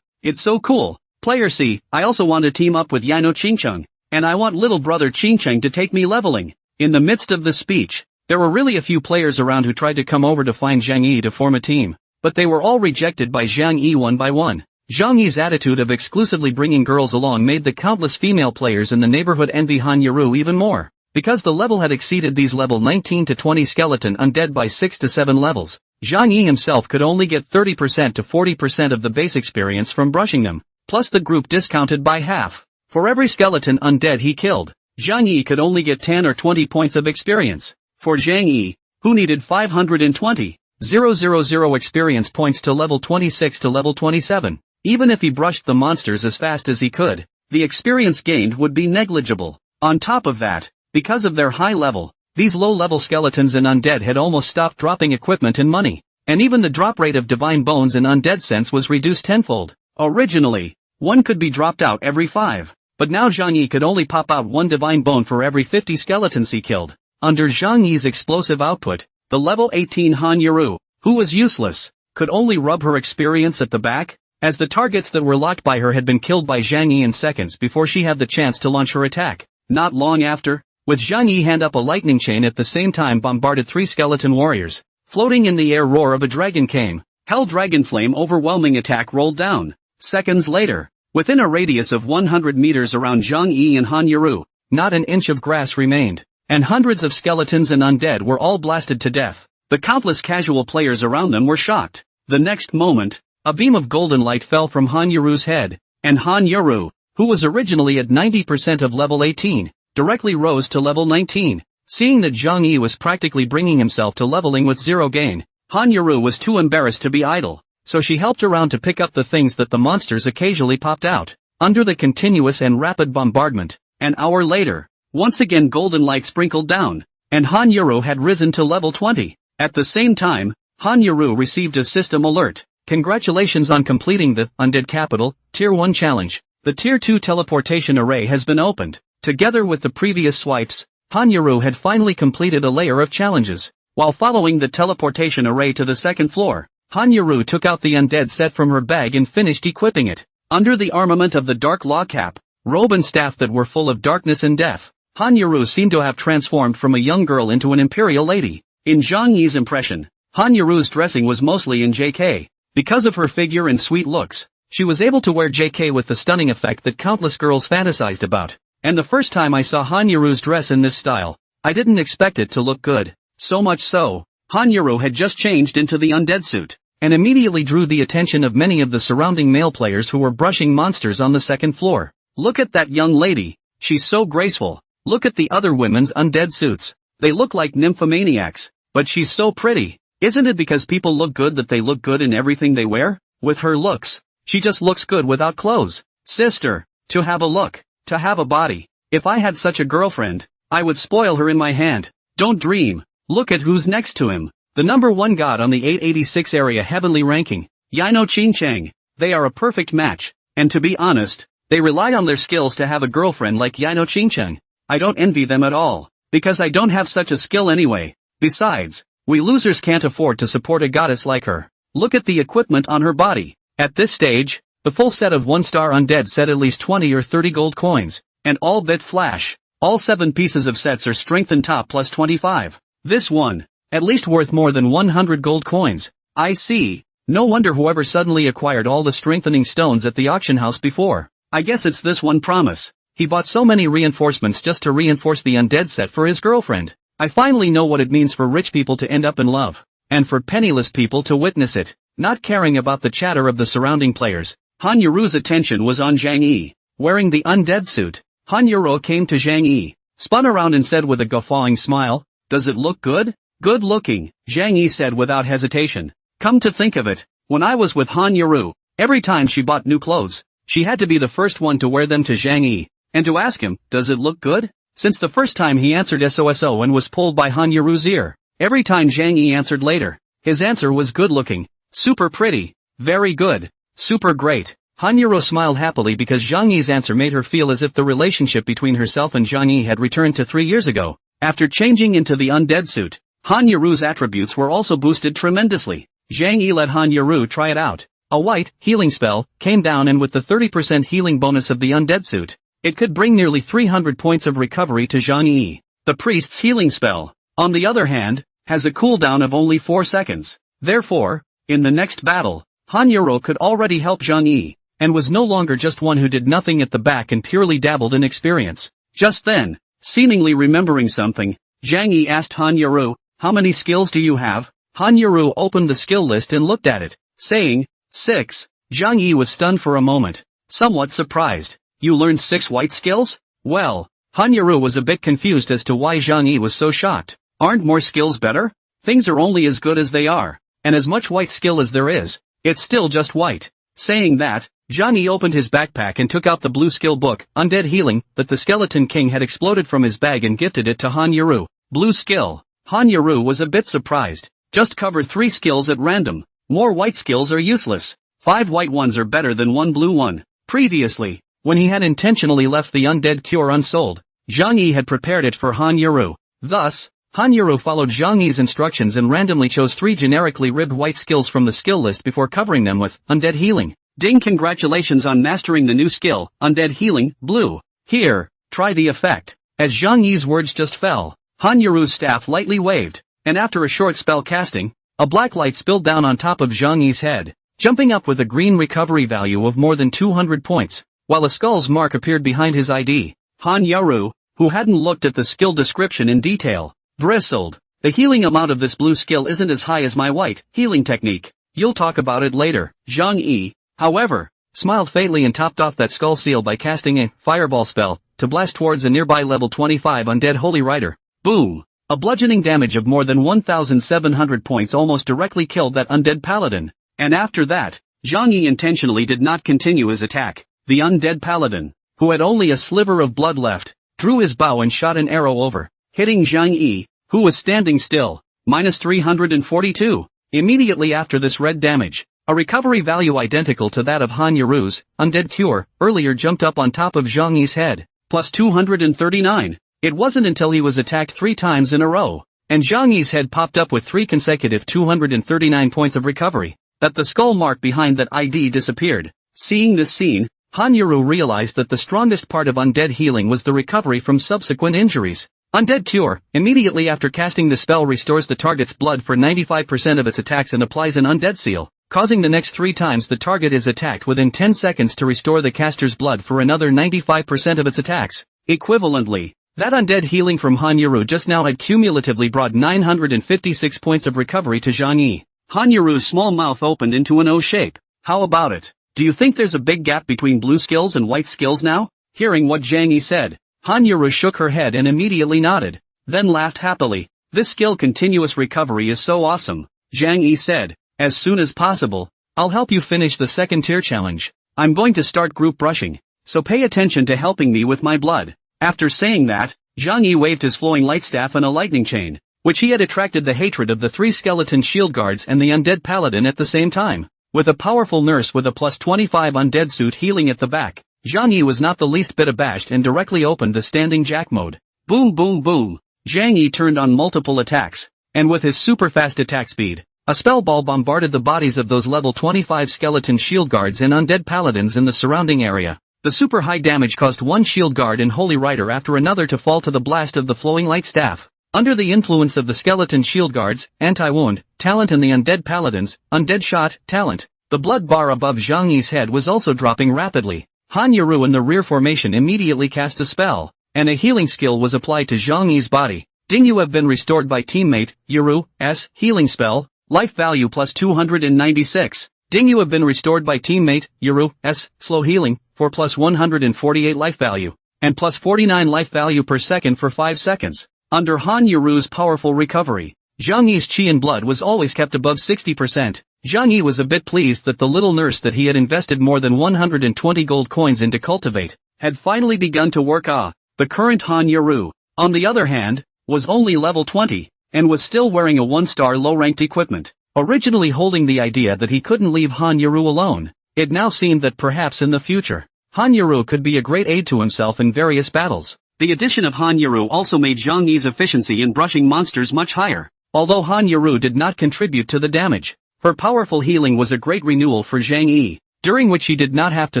it's so cool. Player C, I also want to team up with Yino Qingqing, and I want little brother Qingqing to take me leveling. In the midst of the speech, there were really a few players around who tried to come over to find Zhang Yi to form a team, but they were all rejected by Zhang Yi one by one. Zhang Yi's attitude of exclusively bringing girls along made the countless female players in the neighborhood envy Han Yuru even more. Because the level had exceeded these level 19 to 20 skeleton undead by 6 to 7 levels, Zhang Yi himself could only get 30% to 40% of the base experience from brushing them, plus the group discounted by half. For every skeleton undead he killed, Zhang Yi could only get 10 or 20 points of experience. For Zhang Yi, who needed 520,000 experience points to level 26 to level 27, even if he brushed the monsters as fast as he could, the experience gained would be negligible. On top of that, because of their high level, these low-level skeletons and undead had almost stopped dropping equipment and money, and even the drop rate of divine bones and undead sense was reduced tenfold. Originally, one could be dropped out every 5, but now Zhang Yi could only pop out 1 divine bone for every 50 skeletons he killed. Under Zhang Yi's explosive output, the level 18 Han Yuru, who was useless, could only rub her experience at the back, as the targets that were locked by her had been killed by Zhang Yi in seconds before she had the chance to launch her attack. Not long after, with Zhang Yi hand up a lightning chain at the same time bombarded 3 skeleton warriors. Floating in the air roar of a dragon came. Hell Dragon Flame overwhelming attack rolled down. Seconds later, within a radius of 100 meters around Zhang Yi and Han Yuru, not an inch of grass remained, and hundreds of skeletons and undead were all blasted to death. The countless casual players around them were shocked. The next moment, a beam of golden light fell from Han Yuru's head, and Han Yuru, who was originally at 90% of level 18, directly rose to level 19. Seeing that Zhang Yi was practically bringing himself to leveling with 0 gain, Han Yuru was too embarrassed to be idle, so she helped around to pick up the things that the monsters occasionally popped out. Under the continuous and rapid bombardment, an hour later, once again golden light sprinkled down, and Han Yuru had risen to level 20. At the same time, Han Yuru received a system alert. Congratulations on completing the Undead Capital Tier 1 challenge. The Tier 2 teleportation array has been opened. Together with the previous swipes, Han Yuru had finally completed a layer of challenges. While following the teleportation array to the second floor, Han Yuru took out the undead set from her bag and finished equipping it. Under the armament of the Dark Law Cap, robe and staff that were full of darkness and death, Han Yuru seemed to have transformed from a young girl into an imperial lady. In Zhang Yi's impression, Han Yuru's dressing was mostly in JK. Because of her figure and sweet looks, she was able to wear JK with the stunning effect that countless girls fantasized about. And the first time I saw Han Yuru's dress in this style, I didn't expect it to look good. So much so, Han Yuru had just changed into the undead suit, and immediately drew the attention of many of the surrounding male players who were brushing monsters on the second floor. Look at that young lady, she's so graceful. Look at the other women's undead suits. They look like nymphomaniacs, but she's so pretty. Isn't it because people look good that they look good in everything they wear? With her looks, she just looks good without clothes. Sister, to have a look, to have a body. If I had such a girlfriend, I would spoil her in my hand. Don't dream. Look at who's next to him. The number 1 god on the 886 area heavenly ranking, Yino Qingqing. They are a perfect match, and to be honest, they rely on their skills to have a girlfriend like Yino Qingqing. I don't envy them at all, because I don't have such a skill anyway. Besides, we losers can't afford to support a goddess like her. Look at the equipment on her body. At this stage, the full set of 1-star undead set at least 20 or 30 gold coins, and all bit flash. All 7 pieces of sets are strength and top plus 25. This one, at least worth more than 100 gold coins. I see. No wonder whoever suddenly acquired all the strengthening stones at the auction house before. I guess it's this one promise. He bought so many reinforcements just to reinforce the undead set for his girlfriend. I finally know what it means for rich people to end up in love, and for penniless people to witness it. Not caring about the chatter of the surrounding players, Han Yuru's attention was on Zhang Yi. Wearing the undead suit, Han Yuru came to Zhang Yi, spun around and said with a guffawing smile, "Does it look good?" "Good looking," Zhang Yi said without hesitation. Come to think of it, when I was with Han Yuru, Every time she bought new clothes, she had to be the first one to wear them to Zhang Yi, and to ask him, does it look good? Since the first time he answered SOSO and was pulled by Han Yaru's ear, every time Zhang Yi answered later, his answer was good looking, super pretty, very good, super great. Han Yaru smiled happily because Zhang Yi's answer made her feel as if the relationship between herself and Zhang Yi had returned to 3 years ago. After changing into the undead suit, Han Yaru's attributes were also boosted tremendously. Zhang Yi let Han Yaru try it out. A white, healing spell, came down, and with the 30% healing bonus of the undead suit, it could bring nearly 300 points of recovery to Zhang Yi. The priest's healing spell, on the other hand, has a cooldown of only 4 seconds. Therefore, in the next battle, Han Yaru could already help Zhang Yi, and was no longer just one who did nothing at the back and purely dabbled in experience. Just then, seemingly remembering something, Zhang Yi asked Han Yaru, how many skills do you have? Han Yaru opened the skill list and looked at it, saying, 6. Zhang Yi was stunned for a moment, somewhat surprised. You learned 6 white skills? Well, Han Yaru was a bit confused as to why Zhang Yi was so shocked. Aren't more skills better? Things are only as good as they are, and as much white skill as there is, it's still just white. Saying that, Zhang Yi opened his backpack and took out the blue skill book, Undead Healing, that the Skeleton King had exploded from his bag, and gifted it to Han Yaru. Blue skill. Han Yaru was a bit surprised. Just cover 3 skills at random. More white skills are useless. 5 white ones are better than 1 blue one. Previously, when he had intentionally left the undead cure unsold, Zhang Yi had prepared it for Han Yaru. Thus, Han Yaru followed Zhang Yi's instructions and randomly chose 3 generically ribbed white skills from the skill list before covering them with Undead Healing. Ding! Congratulations on mastering the new skill, Undead Healing, Blue. Here, try the effect. As Zhang Yi's words just fell, Han Yaru's staff lightly waved, and after a short spell casting, a black light spilled down on top of Zhang Yi's head, jumping up with a green recovery value of more than 200 points, while a skull's mark appeared behind his ID. Han Yaru, who hadn't looked at the skill description in detail, bristled. The healing amount of this blue skill isn't as high as my white healing technique. You'll talk about it later. Zhang Yi, however, smiled faintly and topped off that skull seal by casting a fireball spell to blast towards a nearby level 25 undead holy rider. Boom! A bludgeoning damage of more than 1,700 points almost directly killed that undead paladin. And after that, Zhang Yi intentionally did not continue his attack. The undead paladin, who had only a sliver of blood left, drew his bow and shot an arrow over, hitting Zhang Yi, who was standing still. Minus 342. Immediately after this red damage, a recovery value identical to that of Han Yaru's undead cure earlier jumped up on top of Zhang Yi's head. Plus 239. It wasn't until he was attacked 3 times in a row, and Zhang Yi's head popped up with 3 consecutive 239 points of recovery, that the skull mark behind that ID disappeared. Seeing this scene, Han Yaru realized that the strongest part of undead healing was the recovery from subsequent injuries. Undead Cure, immediately after casting the spell, restores the target's blood for 95% of its attacks and applies an undead seal, causing the next 3 times the target is attacked within 10 seconds to restore the caster's blood for another 95% of its attacks. Equivalently, that undead healing from Han Yaru just now had cumulatively brought 956 points of recovery to Zhang Yi. Han Yaru's small mouth opened into an O shape. How about it? Do you think there's a big gap between blue skills and white skills now? Hearing what Zhang Yi said, Han Yaru shook her head and immediately nodded, then laughed happily. This skill continuous recovery is so awesome, Zhang Yi said. As soon as possible, I'll help you finish the second tier challenge. I'm going to start group brushing, so pay attention to helping me with my blood. After saying that, Zhang Yi waved his flowing light staff and a lightning chain, which he had attracted the hatred of the 3 skeleton shield guards and the undead paladin at the same time. With a powerful nurse with a plus 25 undead suit healing at the back, Zhang Yi was not the least bit abashed and directly opened the standing jack mode. Boom boom boom! Zhang Yi turned on multiple attacks, and with his super fast attack speed, a spell ball bombarded the bodies of those level 25 skeleton shield guards and undead paladins in the surrounding area. The super high damage caused one shield guard and holy rider after another to fall to the blast of the flowing light staff. Under the influence of the skeleton shield guards, anti-wound, talent and the undead paladins, undead shot, talent, the blood bar above Zhang Yi's head was also dropping rapidly. Han Yaru in the rear formation immediately cast a spell, and a healing skill was applied to Zhang Yi's body. Ding, you have been restored by teammate, Yaru's healing spell, life value plus 296. Ding, you have been restored by teammate, Yaru's slow healing, for plus 148 life value, and plus 49 life value per second for 5 seconds. Under Han Yaru's powerful recovery, Zhang Yi's chi and blood was always kept above 60%. Zhang Yi was a bit pleased that the little nurse that he had invested more than 120 gold coins in to cultivate, had finally begun to work. The current Han Yaru, on the other hand, was only level 20, and was still wearing a 1-star low-ranked equipment. Originally holding the idea that he couldn't leave Han Yaru alone, it now seemed that perhaps in the future, Han Yaru could be a great aid to himself in various battles. The addition of Han Yaru also made Zhang Yi's efficiency in brushing monsters much higher. Although Han Yaru did not contribute to the damage, her powerful healing was a great renewal for Zhang Yi, during which he did not have to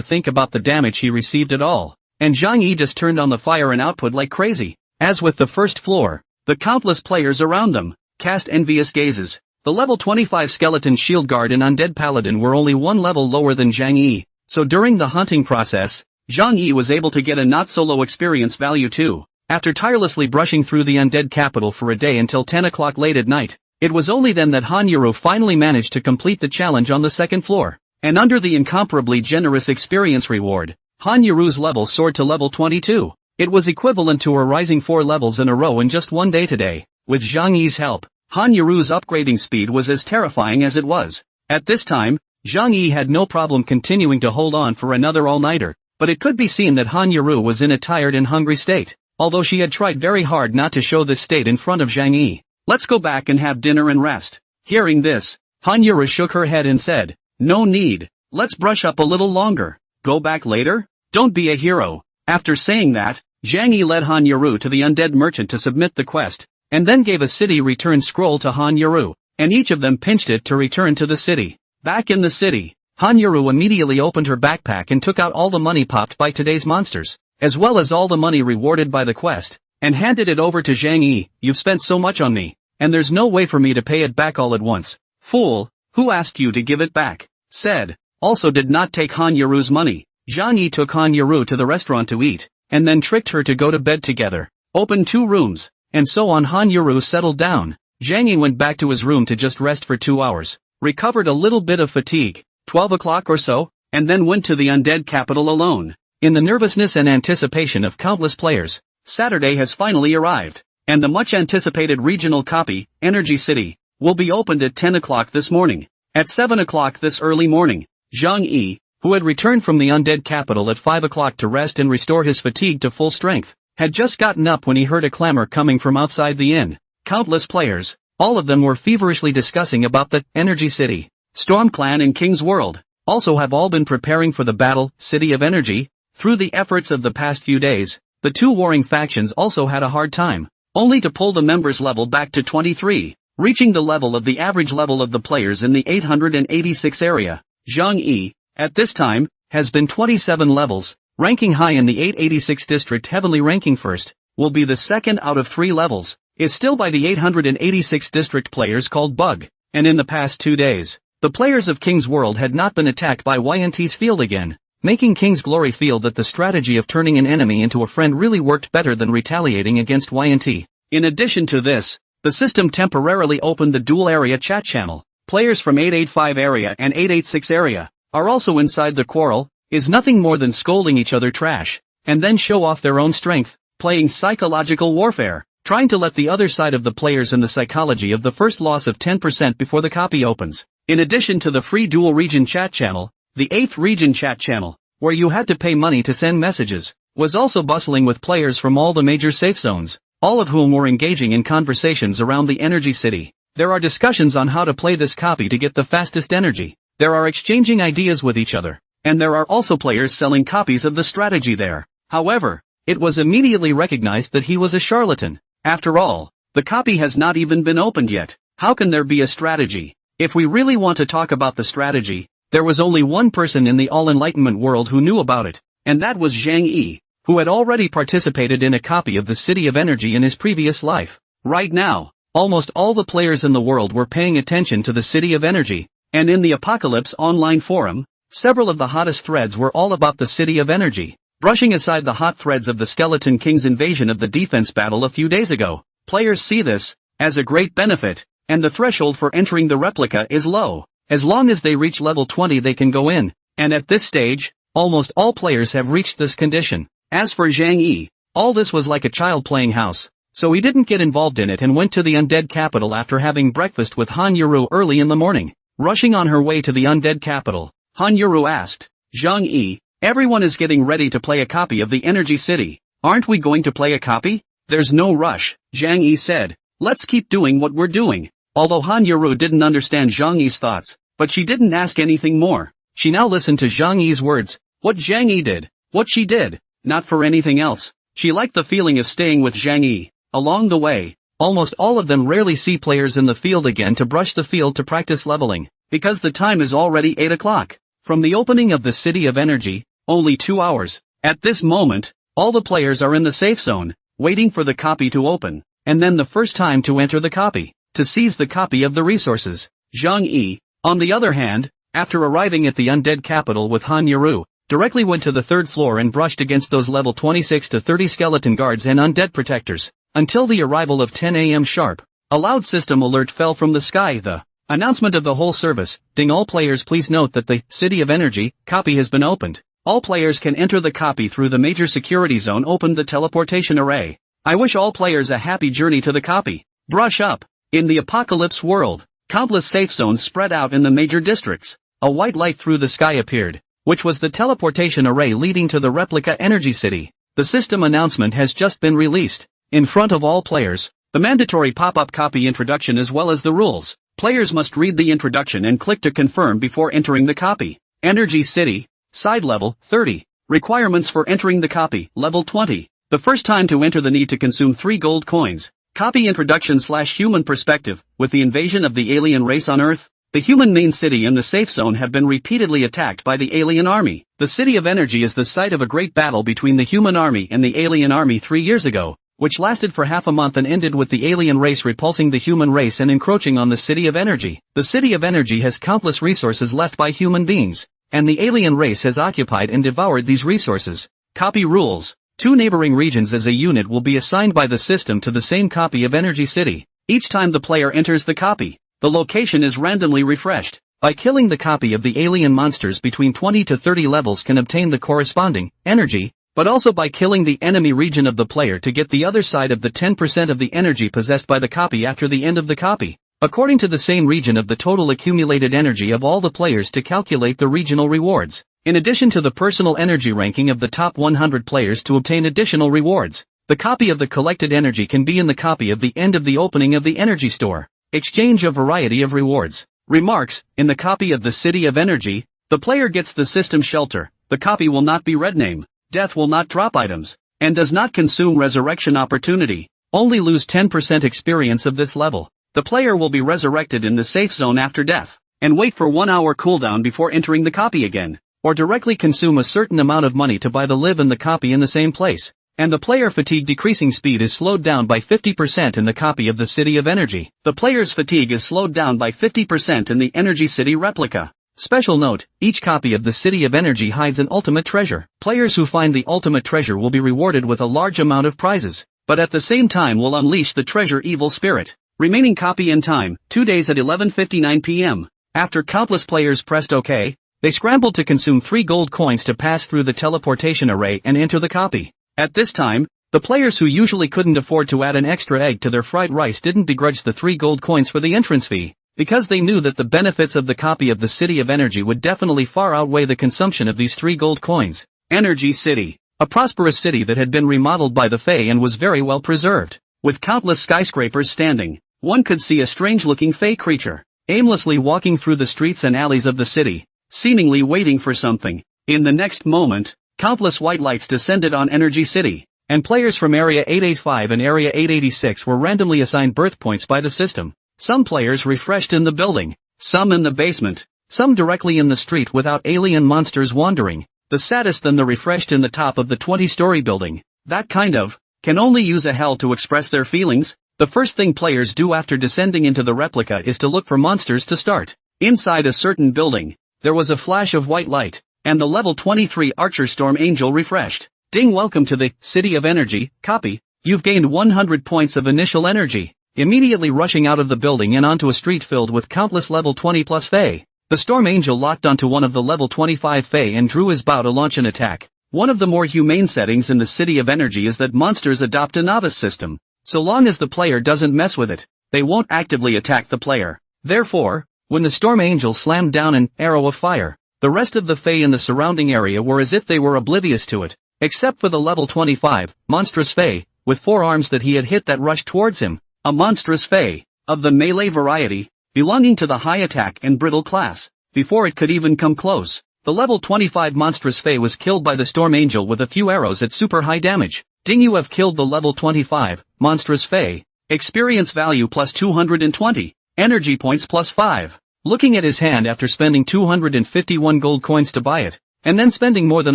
think about the damage he received at all. And Zhang Yi just turned on the fire and output like crazy. As with the first floor, the countless players around them cast envious gazes. The level 25 skeleton shield guard and undead paladin were only one level lower than Zhang Yi, so during the hunting process, Zhang Yi was able to get a not-so-low experience value too. After tirelessly brushing through the undead capital for a day until 10 o'clock late at night, it was only then that Han Yaru finally managed to complete the challenge on the second floor. And under the incomparably generous experience reward, Han Yaru's level soared to level 22. It was equivalent to her rising 4 levels in a row in just one day today. With Zhang Yi's help, Han Yaru's upgrading speed was as terrifying as it was. At this time, Zhang Yi had no problem continuing to hold on for another all-nighter, but it could be seen that Han Yaru was in a tired and hungry state, although she had tried very hard not to show this state in front of Zhang Yi. Let's go back and have dinner and rest. Hearing this, Han Yaru shook her head and said, no need, let's brush up a little longer. Go back later? Don't be a hero. After saying that, Zhang Yi led Han Yaru to the undead merchant to submit the quest, and then gave a city return scroll to Han Yaru, and each of them pinched it to return to the city. Back in the city, Han Yaru immediately opened her backpack and took out all the money popped by today's monsters, as well as all the money rewarded by the quest, and handed it over to Zhang Yi. You've spent so much on me, and there's no way for me to pay it back all at once. Fool, who asked you to give it back? Said, also did not take Han Yaru's money. Zhang Yi took Han Yaru to the restaurant to eat, and then tricked her to go to bed together. Opened 2 rooms, and so on. Han Yaru settled down. Zhang Yi went back to his room to just rest for 2 hours, recovered a little bit of fatigue, 12 o'clock or so, and then went to the undead capital alone. In the nervousness and anticipation of countless players, Saturday has finally arrived, and the much-anticipated regional copy, Energy City, will be opened at 10 o'clock this morning. At 7 o'clock this early morning, Zhang Yi, who had returned from the undead capital at 5 o'clock to rest and restore his fatigue to full strength, had just gotten up when he heard a clamor coming from outside the inn. Countless players, all of them were feverishly discussing about the Energy City. Storm Clan and King's World also have all been preparing for the battle, City of Energy. Through the efforts of the past few days, the 2 warring factions also had a hard time, only to pull the members' level back to 23, reaching the level of the average level of the players in the 886 area. Zhang Yi, at this time, has been 27 levels, ranking high in the 886 district. Heavenly ranking first, will be the second out of 3 levels, is still by the 886 district players called Bug, and in the past 2 days, the players of King's World had not been attacked by YNT's field again, making King's Glory feel that the strategy of turning an enemy into a friend really worked better than retaliating against YNT. In addition to this, the system temporarily opened the dual area chat channel. Players from 885 area and 886 area are also inside. The quarrel is nothing more than scolding each other trash, and then show off their own strength, playing psychological warfare, trying to let the other side of the players in the psychology of the first loss of 10% before the copy opens. In addition to the free dual region chat channel, the 8th region chat channel, where you had to pay money to send messages, was also bustling with players from all the major safe zones, all of whom were engaging in conversations around the Energy City. There are discussions on how to play this copy to get the fastest energy. There are exchanging ideas with each other, and there are also players selling copies of the strategy there. However, it was immediately recognized that he was a charlatan. After all, the copy has not even been opened yet. How can there be a strategy? If we really want to talk about the strategy, there was only one person in the all-enlightenment world who knew about it, and that was Zhang Yi, who had already participated in a copy of the City of Energy in his previous life. Right now, almost all the players in the world were paying attention to the City of Energy, and in the Apocalypse online forum, several of the hottest threads were all about the City of Energy. Brushing aside the hot threads of the Skeleton King's invasion of the defense battle a few days ago, players see this as a great benefit, and the threshold for entering the replica is low. As long as they reach level 20 they can go in, and at this stage, almost all players have reached this condition. As for Zhang Yi, all this was like a child playing house, so he didn't get involved in it and went to the undead capital after having breakfast with Han Yaru early in the morning. Rushing on her way to the undead capital, Han Yuru asked, Zhang Yi, everyone is getting ready to play a copy of the Energy City. Aren't we going to play a copy? There's no rush, Zhang Yi said. Let's keep doing what we're doing. Although Han Yuru didn't understand Zhang Yi's thoughts, but she didn't ask anything more. She now listened to Zhang Yi's words. What Zhang Yi did, what she did, not for anything else. She liked the feeling of staying with Zhang Yi. Along the way, almost all of them rarely see players in the field again to brush the field to practice leveling, because the time is already 8 o'clock. From the opening of the City of Energy, only 2 hours. At this moment, all the players are in the safe zone, waiting for the copy to open, and then the first time to enter the copy, to seize the copy of the resources. Zhang Yi, on the other hand, after arriving at the undead capital with Han Yuru, directly went to the 3rd floor and brushed against those level 26 to 30 skeleton guards and undead protectors, until the arrival of 10 a.m. sharp. A loud system alert fell from the sky. The announcement of the whole service. Ding, all players, please note that the City of Energy copy has been opened. All players can enter the copy through the major security zone. Opened the teleportation array. I wish all players a happy journey to the copy. Brush up. In the apocalypse world, countless safe zones spread out in the major districts. A white light through the sky appeared, which was the teleportation array leading to the replica Energy City. The system announcement has just been released. In front of all players, the mandatory pop-up copy introduction as well as the rules. Players must read the introduction and click to confirm before entering the copy. Energy City, side level, 30. Requirements for entering the copy, level 20. The first time to enter the need to consume 3 gold coins. Copy introduction/human perspective. With the invasion of the alien race on Earth, the human main city and the safe zone have been repeatedly attacked by the alien army. The City of Energy is the site of a great battle between the human army and the alien army 3 years ago, which lasted for half a month and ended with the alien race repulsing the human race and encroaching on the City of Energy. The City of Energy has countless resources left by human beings, and the alien race has occupied and devoured these resources. Copy rules. 2 neighboring regions as a unit will be assigned by the system to the same copy of Energy City. Each time the player enters the copy, the location is randomly refreshed. By killing the copy of the alien monsters between 20 to 30 levels can obtain the corresponding energy, but also by killing the enemy region of the player to get the other side of the 10% of the energy possessed by the copy after the end of the copy, according to the same region of the total accumulated energy of all the players to calculate the regional rewards, in addition to the personal energy ranking of the top 100 players to obtain additional rewards. The copy of the collected energy can be in the copy of the end of the opening of the energy store. Exchange of variety of rewards. Remarks, in the copy of the City of Energy, the player gets the system shelter. The copy will not be red name. Death will not drop items, and does not consume resurrection opportunity. Only lose 10% experience of this level. The player will be resurrected in the safe zone after death, and wait for 1 hour cooldown before entering the copy again, or directly consume a certain amount of money to buy the live in the copy in the same place. And the player fatigue decreasing speed is slowed down by 50% in the copy of the City of Energy. The player's fatigue is slowed down by 50% in the Energy City replica. Special note, each copy of the City of Energy hides an ultimate treasure. Players who find the ultimate treasure will be rewarded with a large amount of prizes, but at the same time will unleash the treasure evil spirit. Remaining copy in time, 2 days at 11:59 p.m. After countless players pressed OK, they scrambled to consume 3 gold coins to pass through the teleportation array and enter the copy. At this time, the players who usually couldn't afford to add an extra egg to their fried rice didn't begrudge the 3 gold coins for the entrance fee, because they knew that the benefits of the copy of the City of Energy would definitely far outweigh the consumption of these 3 gold coins. Energy City, a prosperous city that had been remodeled by the Fae and was very well preserved. With countless skyscrapers standing, one could see a strange-looking Fae creature, aimlessly walking through the streets and alleys of the city, seemingly waiting for something. In the next moment, countless white lights descended on Energy City, and players from Area 885 and Area 886 were randomly assigned birth points by the system. Some players refreshed in the building, some in the basement, some directly in the street without alien monsters wandering. The saddest than the refreshed in the top of the 20-story building. That kind of, can only use a hell to express their feelings. The first thing players do after descending into the replica is to look for monsters to start. Inside a certain building, there was a flash of white light, and the level 23 Archer Storm Angel refreshed. Ding, welcome to the City of Energy, copy. You've gained 100 points of initial energy. Immediately rushing out of the building and onto a street filled with countless level 20 plus Fae. The Storm Angel locked onto one of the level 25 Fae and drew his bow to launch an attack. One of the more humane settings in the City of Energy is that monsters adopt a novice system. So long as the player doesn't mess with it, they won't actively attack the player. Therefore, when the Storm Angel slammed down an arrow of fire. The rest of the Fae in the surrounding area were as if they were oblivious to it, except for the level 25, monstrous Fae, with 4 arms that he had hit that rushed towards him. A monstrous Fae, of the melee variety, belonging to the high attack and brittle class. Before it could even come close, the level 25 monstrous Fae was killed by the Storm Angel with a few arrows at super high damage. Ding, you have killed the level 25, monstrous Fae. Experience value plus 220, energy points plus 5. Looking at his hand after spending 251 gold coins to buy it, and then spending more than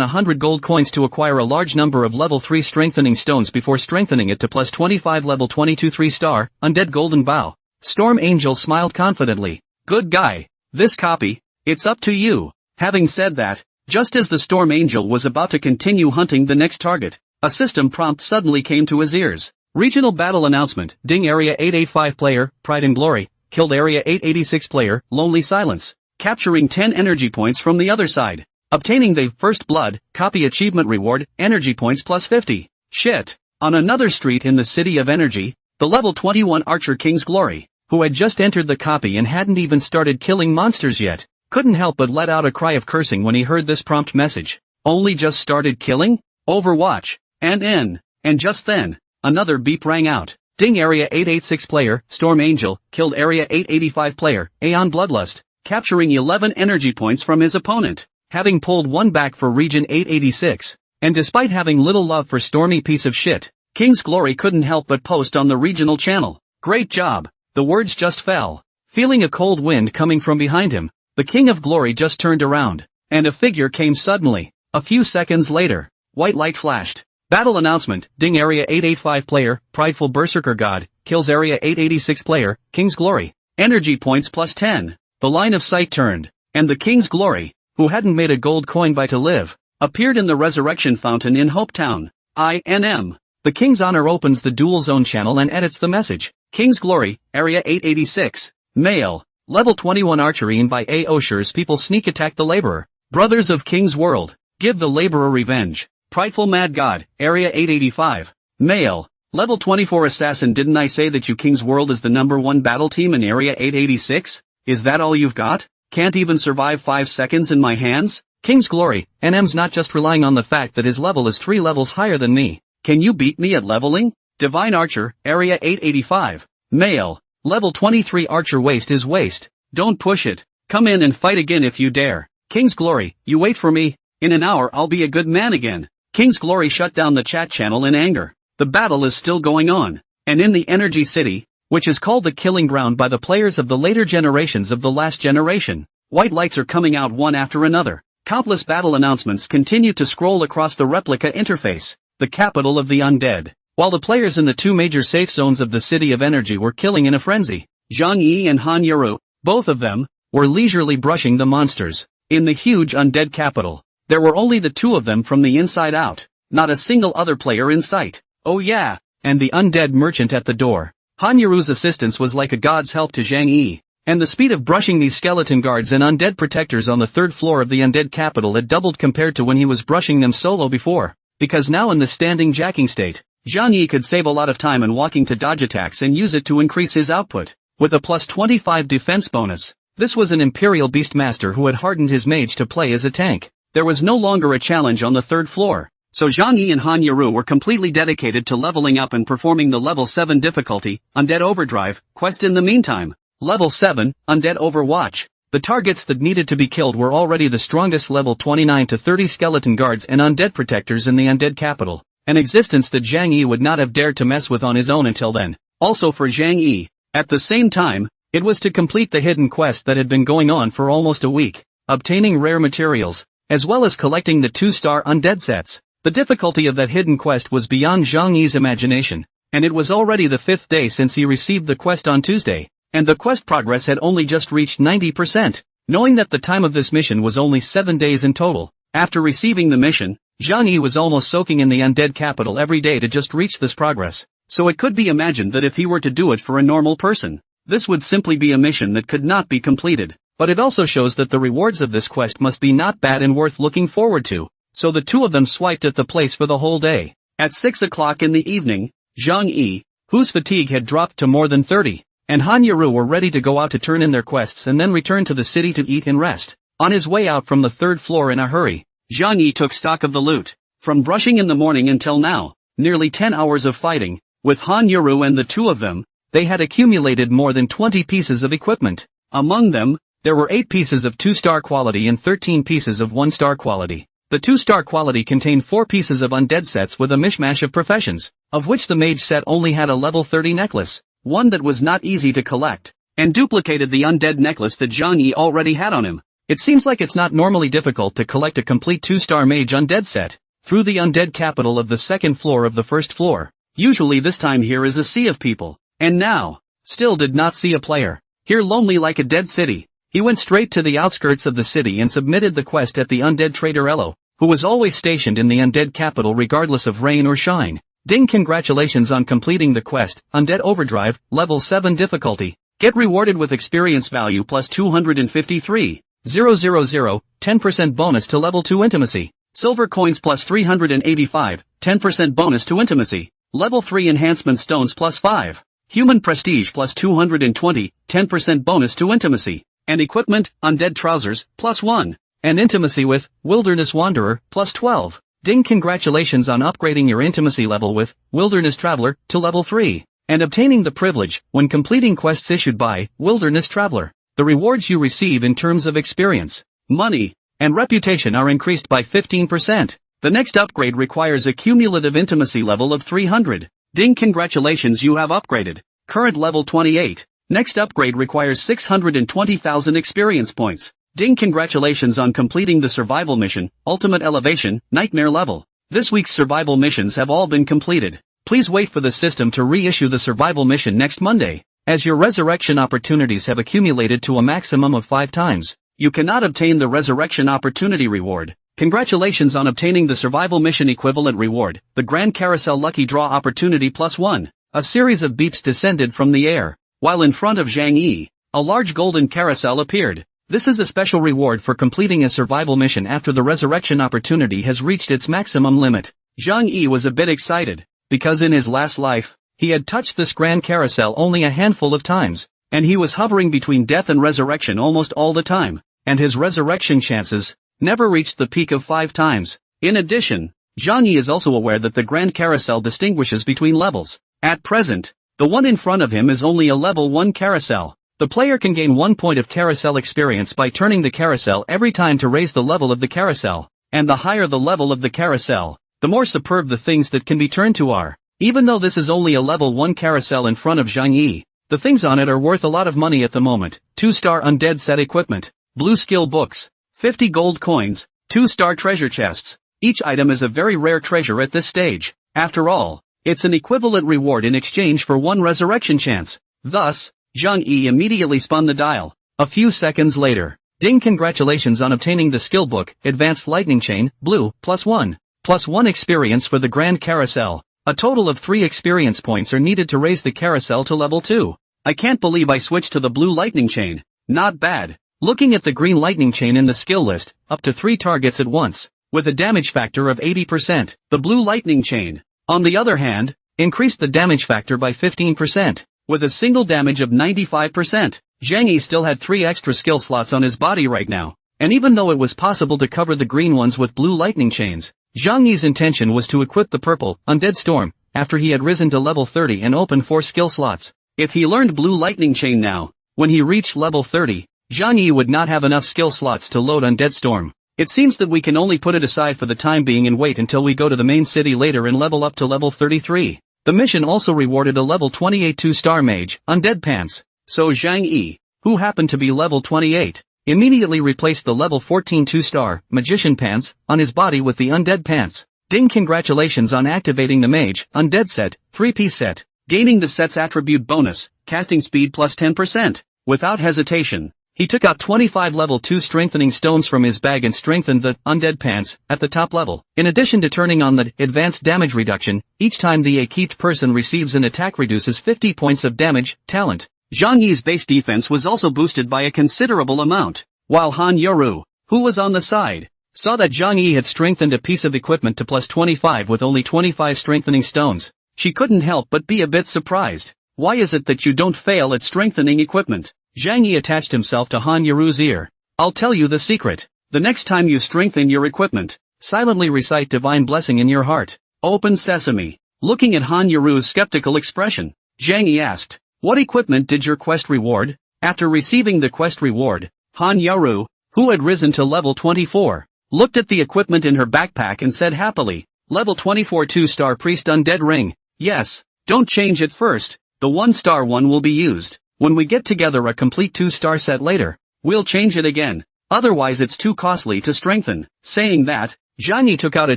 100 gold coins to acquire a large number of level 3 strengthening stones before strengthening it to plus 25 level 22 3-star, undead golden bow, Storm Angel smiled confidently. Good guy. This copy, it's up to you. Having said that, just as the Storm Angel was about to continue hunting the next target, a system prompt suddenly came to his ears. Regional battle announcement, Ding Area 885 player, Pride and Glory, killed Area 886 player, Lonely Silence, capturing 10 energy points from the other side. Obtaining the First Blood, copy achievement reward, energy points plus 50. Shit. On another street in the City of Energy, the level 21 archer King's Glory, who had just entered the copy and hadn't even started killing monsters yet, couldn't help but let out a cry of cursing when he heard this prompt message. Only just started killing? Overwatch. And just then, another beep rang out. Ding Area 886 player, Storm Angel, killed Area 885 player, Aeon Bloodlust, capturing 11 energy points from his opponent, having pulled one back for Region 886. And despite having little love for Stormy piece of shit, King's Glory couldn't help but post on the regional channel. Great job. The words just fell. Feeling a cold wind coming from behind him, the King of Glory just turned around, and a figure came suddenly. A few seconds later, white light flashed. Battle announcement, Ding Area 885 player, Prideful Berserker God, kills Area 886 player, King's Glory. Energy points plus 10. The line of sight turned, and the King's Glory, who hadn't made a gold coin buy to live, appeared in the Resurrection Fountain in Hope Town. INM. The King's Honor opens the Dual Zone channel and edits the message. King's Glory, Area 886. Male. Level 21 archery and by A. Osher's people sneak attack the laborer. Brothers of King's World, give the laborer revenge. Prideful Mad God, Area 885. Male. Level 24 assassin. Didn't I say that you King's World is the #1 battle team in Area 886? Is that all you've got? Can't even survive 5 seconds in my hands? King's Glory, NM's not just relying on the fact that his level is 3 levels higher than me. Can you beat me at leveling? Divine Archer, Area 885. Male. Level 23 Archer. Waste is waste. Don't push it. Come in and fight again if you dare. King's Glory, you wait for me. In an hour I'll be a good man again. King's Glory shut down the chat channel in anger. The battle is still going on. And in the Energy City, which is called the killing ground by the players of the later generations of the last generation, white lights are coming out one after another. Countless battle announcements continue to scroll across the replica interface, the capital of the undead, while the players in the 2 major safe zones of the City of Energy were killing in a frenzy. Zhang Yi and Han Yaru, both of them, were leisurely brushing the monsters. In the huge undead capital, there were only the 2 of them from the inside out, not a single other player in sight. Oh yeah, and the undead merchant at the door. Han Yaru's assistance was like a god's help to Zhang Yi, and the speed of brushing these skeleton guards and undead protectors on the 3rd floor of the undead capital had doubled compared to when he was brushing them solo before, because now in the standing jacking state, Zhang Yi could save a lot of time in walking to dodge attacks and use it to increase his output. With a plus 25 defense bonus, this was an Imperial Beastmaster who had hardened his mage to play as a tank. There was no longer a challenge on the 3rd floor, so Zhang Yi and Han Yaru were completely dedicated to leveling up and performing the level 7 difficulty, Undead Overdrive, quest in the meantime. Level 7, Undead Overwatch. The targets that needed to be killed were already the strongest level 29 to 30 skeleton guards and undead protectors in the undead capital, an existence that Zhang Yi would not have dared to mess with on his own until then. Also for Zhang Yi, at the same time, it was to complete the hidden quest that had been going on for almost a week, obtaining rare materials, as well as collecting the 2-star undead sets. The difficulty of that hidden quest was beyond Zhang Yi's imagination, and it was already the 5th day since he received the quest on Tuesday, and the quest progress had only just reached 90%, knowing that the time of this mission was only 7 days in total. After receiving the mission, Zhang Yi was almost soaking in the undead capital every day to just reach this progress, so it could be imagined that if he were to do it for a normal person, this would simply be a mission that could not be completed. But it also shows that the rewards of this quest must be not bad and worth looking forward to, so the 2 of them swiped at the place for the whole day. At 6 o'clock in the evening, Zhang Yi, whose fatigue had dropped to more than 30, and Han Yaru were ready to go out to turn in their quests and then return to the city to eat and rest. On his way out from the third floor in a hurry, Zhang Yi took stock of the loot. From brushing in the morning until now, nearly 10 hours of fighting, with Han Yaru and the two of them, they had accumulated more than 20 pieces of equipment. Among them, there were 8 pieces of 2-star quality and 13 pieces of 1-star quality. The 2-star quality contained 4 pieces of undead sets with a mishmash of professions, of which the mage set only had a level 30 necklace, one that was not easy to collect, and duplicated the undead necklace that Zhang Yi already had on him. It seems like it's not normally difficult to collect a complete 2-star mage undead set, through the undead capital of the second floor of the first floor. Usually this time here is a sea of people, and now, still did not see a player. Here lonely like a dead city, he went straight to the outskirts of the city and submitted the quest at the undead trader Elo, who was always stationed in the undead capital regardless of rain or shine. Ding, congratulations on completing the quest, Undead Overdrive, level 7 difficulty. Get rewarded with experience value plus 253. 000, 10% bonus to level 2 intimacy. Silver coins plus 385, 10% bonus to intimacy. Level 3 enhancement stones plus 5. Human prestige plus 220, 10% bonus to intimacy. And equipment, undead trousers, plus 1. And intimacy with Wilderness Wanderer, plus 12. Ding, congratulations on upgrading your intimacy level with Wilderness Traveler to level 3. And obtaining the privilege when completing quests issued by Wilderness Traveler. The rewards you receive in terms of experience, money, and reputation are increased by 15%. The next upgrade requires a cumulative intimacy level of 300. Ding, congratulations, you have upgraded. Current level 28. Next upgrade requires 620,000 experience points. Ding, congratulations on completing the survival mission, Ultimate Elevation, Nightmare level. This week's survival missions have all been completed. Please wait for the system to reissue the survival mission next Monday. As your resurrection opportunities have accumulated to a maximum of 5 times, you cannot obtain the resurrection opportunity reward. Congratulations on obtaining the survival mission equivalent reward, the Grand Carousel Lucky Draw Opportunity plus 1. A series of beeps descended from the air, while in front of Zhang Yi, a large golden carousel appeared. This is a special reward for completing a survival mission after the resurrection opportunity has reached its maximum limit. Zhang Yi was a bit excited, because in his last life, he had touched this grand carousel only a handful of times, and he was hovering between death and resurrection almost all the time, and his resurrection chances never reached the peak of 5 times. In addition, Zhang Yi is also aware that the grand carousel distinguishes between levels. At present, the one in front of him is only a level 1 carousel. The player can gain 1 point of carousel experience by turning the carousel every time to raise the level of the carousel, and the higher the level of the carousel, the more superb the things that can be turned to are. Even though this is only a level 1 carousel in front of Zhang Yi, the things on it are worth a lot of money at the moment. 2-star undead set equipment, blue skill books, 50 gold coins, 2-star treasure chests. Each item is a very rare treasure at this stage. After all, it's an equivalent reward in exchange for 1 resurrection chance. Thus, Zhang Yi immediately spun the dial. A few seconds later, ding, congratulations on obtaining the skill book, Advanced Lightning Chain, blue, plus 1. Plus 1 experience for the Grand Carousel. A total of 3 experience points are needed to raise the carousel to level 2. I can't believe I switched to the blue lightning chain. Not bad. Looking at the green lightning chain in the skill list, up to 3 targets at once, with a damage factor of 80%. The blue lightning chain, on the other hand, increased the damage factor by 15%, with a single damage of 95%. Zhang Yi still had 3 extra skill slots on his body right now, and even though it was possible to cover the green ones with blue lightning chains, Zhang Yi's intention was to equip the purple, Undead Storm, after he had risen to level 30 and opened 4 skill slots. If he learned blue lightning chain now, when he reached level 30, Zhang Yi would not have enough skill slots to load Undead Storm. It seems that we can only put it aside for the time being and wait until we go to the main city later and level up to level 33. The mission also rewarded a level 28 2-star mage, Undead Pants. So Zhang Yi, who happened to be level 28, immediately replaced the level 14 2-star Magician Pants on his body with the Undead Pants. Ding, congratulations on activating the Mage Undead set, 3-piece set, gaining the set's attribute bonus, casting speed plus 10%. Without hesitation, he took out 25 level 2 strengthening stones from his bag and strengthened the Undead Pants at the top level. In addition to turning on the advanced damage reduction, each time the equipped person receives an attack reduces 50 points of damage, talent. Zhang Yi's base defense was also boosted by a considerable amount, while Han Yoru, who was on the side, saw that Zhang Yi had strengthened a piece of equipment to plus 25 with only 25 strengthening stones. She couldn't help but be a bit surprised. Why is it that you don't fail at strengthening equipment? Zhang Yi attached himself to Han Yaru's ear. I'll tell you the secret. The next time you strengthen your equipment, silently recite divine blessing in your heart. Open sesame. Looking at Han Yaru's skeptical expression, Zhang Yi asked, what equipment did your quest reward? After receiving the quest reward, Han Yaru, who had risen to level 24, looked at the equipment in her backpack and said happily, level 24 2-star priest undead ring. Yes, don't change it first, the 1-star one will be used. When we get together a complete 2-star set later, we'll change it again. Otherwise it's too costly to strengthen. Saying that, Zhang Yi took out a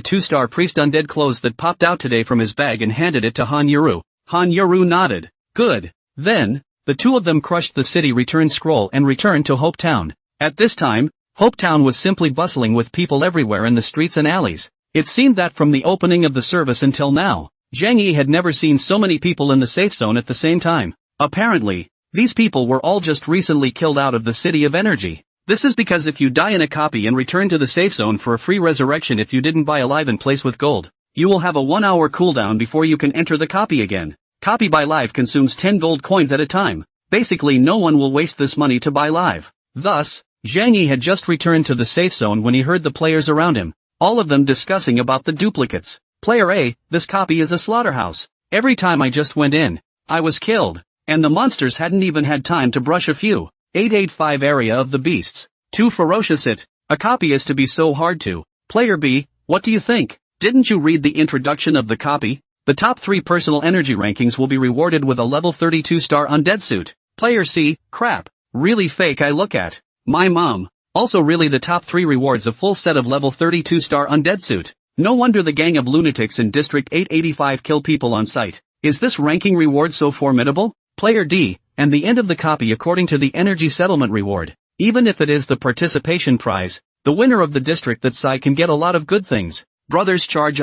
2-star priest undead clothes that popped out today from his bag and handed it to Han Yaru. Han Yaru nodded. Good. Then, the two of them crushed the city return scroll and returned to Hope Town. At this time, Hope Town was simply bustling with people everywhere in the streets and alleys. It seemed that from the opening of the service until now, Zhang Yi had never seen so many people in the safe zone at the same time. Apparently, these people were all just recently killed out of the City of Energy. This is because if you die in a copy and return to the safe zone for a free resurrection if you didn't buy alive in place with gold, you will have a 1-hour cooldown before you can enter the copy again. Copy buy live consumes 10 gold coins at a time. Basically no one will waste this money to buy live. Thus, Zhang Yi had just returned to the safe zone when he heard the players around him, all of them discussing about the duplicates. Player A, this copy is a slaughterhouse. Every time I just went in, I was killed, and the monsters hadn't even had time to brush a few. 885 area of the beasts. Too ferocious it. A copy is to be so hard to. Player B, what do you think? Didn't you read the introduction of the copy? The top 3 personal energy rankings will be rewarded with a level 32-star undead suit. Player C, crap. Really fake I look at. My mom. Also really the top 3 rewards a full set of level 32-star undead suit. No wonder the gang of lunatics in District 885 kill people on sight. Is this ranking reward so formidable? Player D, and the end of the copy according to the energy settlement reward. Even if it is the participation prize, the winner of the district that side can get a lot of good things. Brothers charge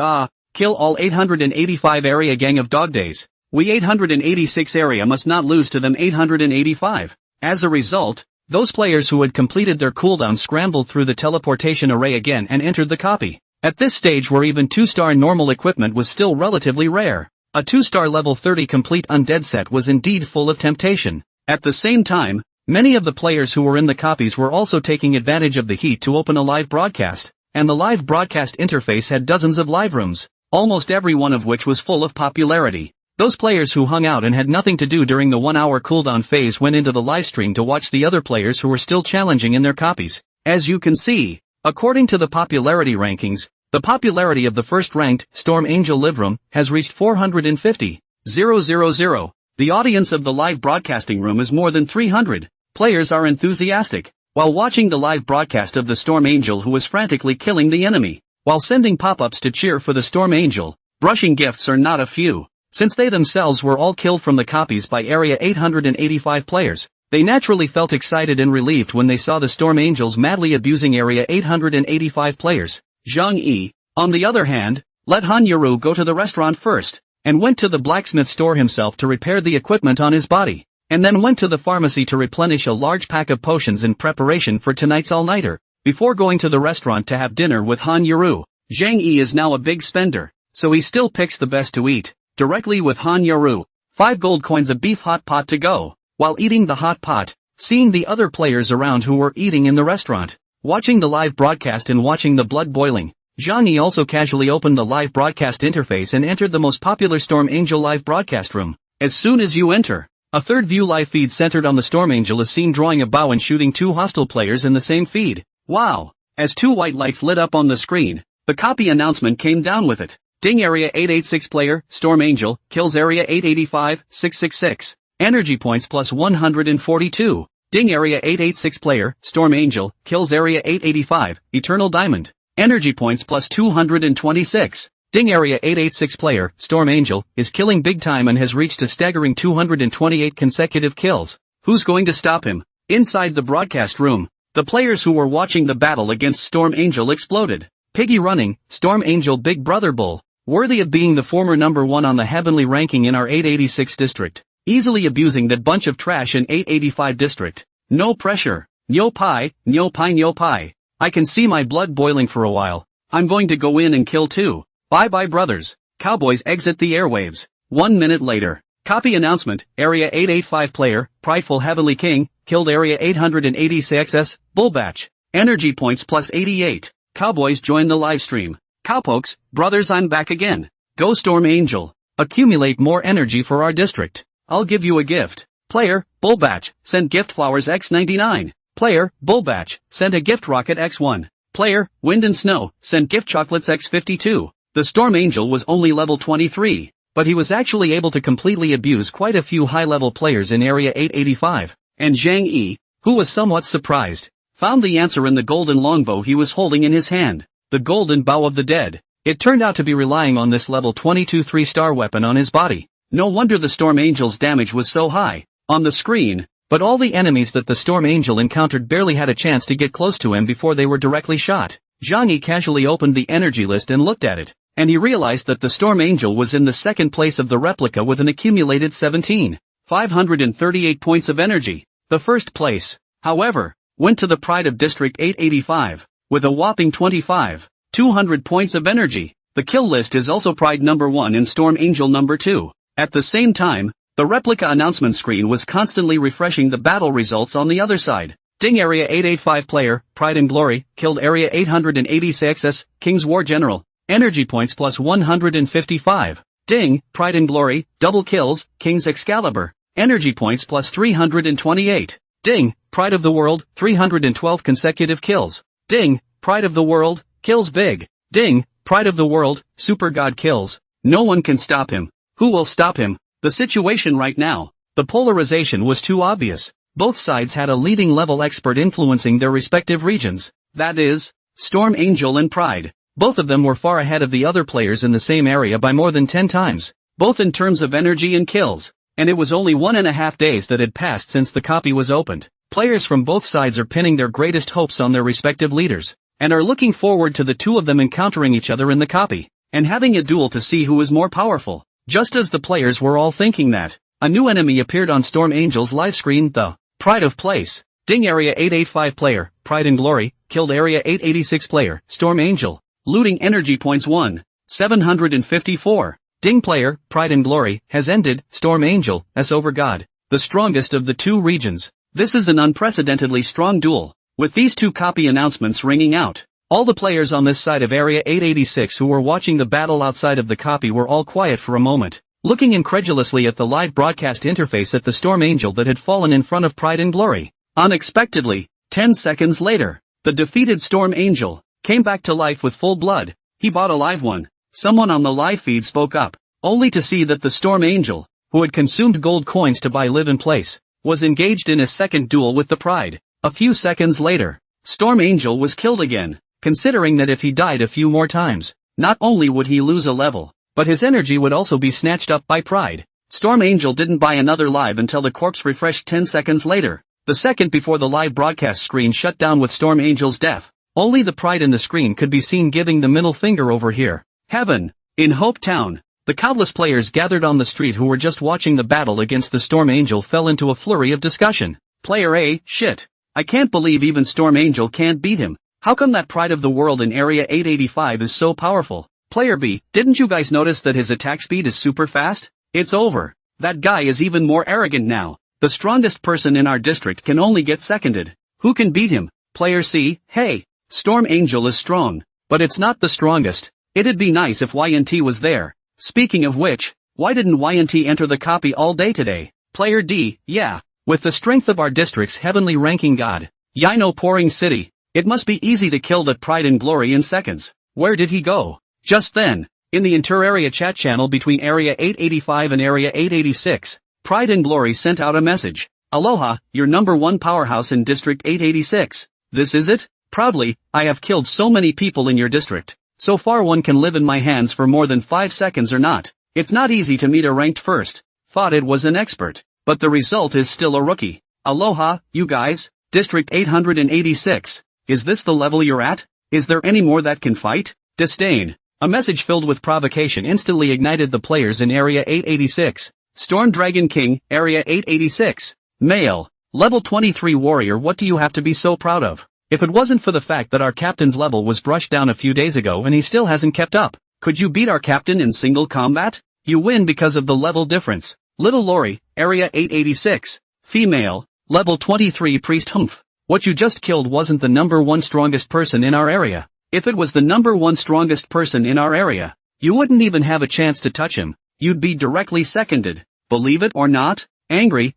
kill all 885 area gang of dog days. We 886 area must not lose to them 885. As a result, those players who had completed their cooldown scrambled through the teleportation array again and entered the copy. At this stage where even 2-star normal equipment was still relatively rare, a 2-star level 30 complete undead set was indeed full of temptation. At the same time, many of the players who were in the copies were also taking advantage of the heat to open a live broadcast, and the live broadcast interface had dozens of live rooms, almost every one of which was full of popularity. Those players who hung out and had nothing to do during the 1-hour cooldown phase went into the livestream to watch the other players who were still challenging in their copies. As you can see, according to the popularity rankings, the popularity of the first-ranked Storm Angel live room has reached 450,000. The audience of the live broadcasting room is more than 300. Players are enthusiastic, while watching the live broadcast of the Storm Angel who is frantically killing the enemy, while sending pop-ups to cheer for the Storm Angel. Brushing gifts are not a few. Since they themselves were all killed from the copies by Area 885 players, they naturally felt excited and relieved when they saw the Storm Angels madly abusing Area 885 players. Zhang Yi, on the other hand, let Han Yaru go to the restaurant first, and went to the blacksmith store himself to repair the equipment on his body, and then went to the pharmacy to replenish a large pack of potions in preparation for tonight's all-nighter, before going to the restaurant to have dinner with Han Yaru. Zhang Yi is now a big spender, so he still picks the best to eat, directly with Han Yaru. 5 gold coins a beef hot pot to go. While eating the hot pot, seeing the other players around who were eating in the restaurant, watching the live broadcast and watching the blood boiling, Zhang Yi also casually opened the live broadcast interface and entered the most popular Storm Angel live broadcast room. As soon as you enter, a third view live feed centered on the Storm Angel is seen drawing a bow and shooting 2 hostile players in the same feed. Wow! As 2 white lights lit up on the screen, the copy announcement came down with it. Ding Area 886 player, Storm Angel, kills Area 885, 666. Energy points plus 142. Ding Area 886 player, Storm Angel, kills Area 885, Eternal Diamond. Energy points plus 226. Ding Area 886 player, Storm Angel, is killing big time and has reached a staggering 228 consecutive kills. Who's going to stop him? Inside the broadcast room, the players who were watching the battle against Storm Angel exploded. Piggy running, Storm Angel Big Brother Bull, worthy of being the former number 1 on the heavenly ranking in our 886 district. Easily abusing that bunch of trash in 885 district. No pressure. Nyo pie, nyo pie, nyo pie. I can see my blood boiling for a while. I'm going to go in and kill too. Bye bye brothers. Cowboys exit the airwaves. 1 minute later. Copy announcement, Area 885 player, Prideful Heavenly King, killed Area 886, Bullbatch. Energy points plus 88. Cowboys join the livestream. Cowpokes, brothers I'm back again. Go Storm Angel. Accumulate more energy for our district. I'll give you a gift. Player, Bullbatch, sent gift flowers X99. Player, Bullbatch, sent a gift rocket X1. Player, Wind and Snow, sent gift chocolates X52. The Storm Angel was only level 23, but he was actually able to completely abuse quite a few high-level players in Area 885, and Zhang Yi, who was somewhat surprised, found the answer in the golden longbow he was holding in his hand, the golden bow of the dead. It turned out to be relying on this level 22 3-star weapon on his body. No wonder the Storm Angel's damage was so high. On the screen, but all the enemies that the Storm Angel encountered barely had a chance to get close to him before they were directly shot. Zhang Yi casually opened the energy list and looked at it, and he realized that the Storm Angel was in the second place of the replica with an accumulated 17,538 points of energy. The first place, however, went to the Pride of District 885, with a whopping 25,200 points of energy. The kill list is also Pride number 1 and Storm Angel number 2. At the same time, the replica announcement screen was constantly refreshing the battle results on the other side. Ding Area 885 player, Pride and Glory, killed Area 886, King's War General. Energy points plus 155. Ding, Pride and Glory, double kills, King's Excalibur. Energy points plus 328. Ding, Pride of the World, 312 consecutive kills. Ding, Pride of the World, kills big. Ding, Pride of the World, Super God kills. No one can stop him. Who will stop him? The situation right now, the polarization was too obvious. Both sides had a leading level expert influencing their respective regions. That is, Storm Angel and Pride. Both of them were far ahead of the other players in the same area by more than 10 times, both in terms of energy and kills. And it was only 1.5 days that had passed since the copy was opened. Players from both sides are pinning their greatest hopes on their respective leaders, and are looking forward to the two of them encountering each other in the copy, and having a duel to see who is more powerful. Just as the players were all thinking that, a new enemy appeared on Storm Angel's live screen, the Pride of Place. Ding Area 885 player, Pride and Glory, killed Area 886 player, Storm Angel. Looting energy points 1,754. Ding player, Pride and Glory, has ended, Storm Angel, as over God, the strongest of the two regions. This is an unprecedentedly strong duel, with these two copy announcements ringing out. All the players on this side of Area 886 who were watching the battle outside of the copy were all quiet for a moment, looking incredulously at the live broadcast interface at the Storm Angel that had fallen in front of Pride and Glory. Unexpectedly, 10 seconds later, the defeated Storm Angel came back to life with full blood. He bought a live one. Someone on the live feed spoke up, only to see that the Storm Angel, who had consumed gold coins to buy live in place, was engaged in a second duel with the Pride. A few seconds later, Storm Angel was killed again. Considering that if he died a few more times, not only would he lose a level, but his energy would also be snatched up by Pride. Storm Angel didn't buy another live until the corpse refreshed 10 seconds later, the second before the live broadcast screen shut down with Storm Angel's death. Only the Pride in the screen could be seen giving the middle finger over here. Heaven. In Hope Town, the countless players gathered on the street who were just watching the battle against the Storm Angel fell into a flurry of discussion. Player A, shit. I can't believe even Storm Angel can't beat him. How come that Pride of the World in Area 885 is so powerful? Player B, didn't you guys notice that his attack speed is super fast? It's over. That guy is even more arrogant now. The strongest person in our district can only get seconded. Who can beat him? Player C, hey, Storm Angel is strong, but it's not the strongest. It'd be nice if YNT was there. Speaking of which, why didn't YNT enter the copy all day today? Player D, yeah, with the strength of our district's heavenly ranking god, Yino Pouring City, it must be easy to kill that Pride and Glory in seconds. Where did he go? Just then, in the inter-area chat channel between Area 885 and Area 886, Pride and Glory sent out a message. Aloha, your number one powerhouse in District 886. This is it? Proudly, I have killed so many people in your district. So far one can live in my hands for more than 5 seconds or not. It's not easy to meet a ranked first. Thought it was an expert, but the result is still a rookie. Aloha, you guys. District 886. Is this the level you're at? Is there any more that can fight? Disdain. A message filled with provocation instantly ignited the players in Area 886. Storm Dragon King, Area 886. Male. Level 23 warrior, what do you have to be so proud of? If it wasn't for the fact that our captain's level was brushed down a few days ago and he still hasn't kept up, could you beat our captain in single combat? You win because of the level difference. Little Lori, Area 886. Female, Level 23 Priest Humph. What you just killed wasn't the number one strongest person in our area. If it was the number one strongest person in our area, you wouldn't even have a chance to touch him. You'd be directly seconded. Believe it or not? Angry.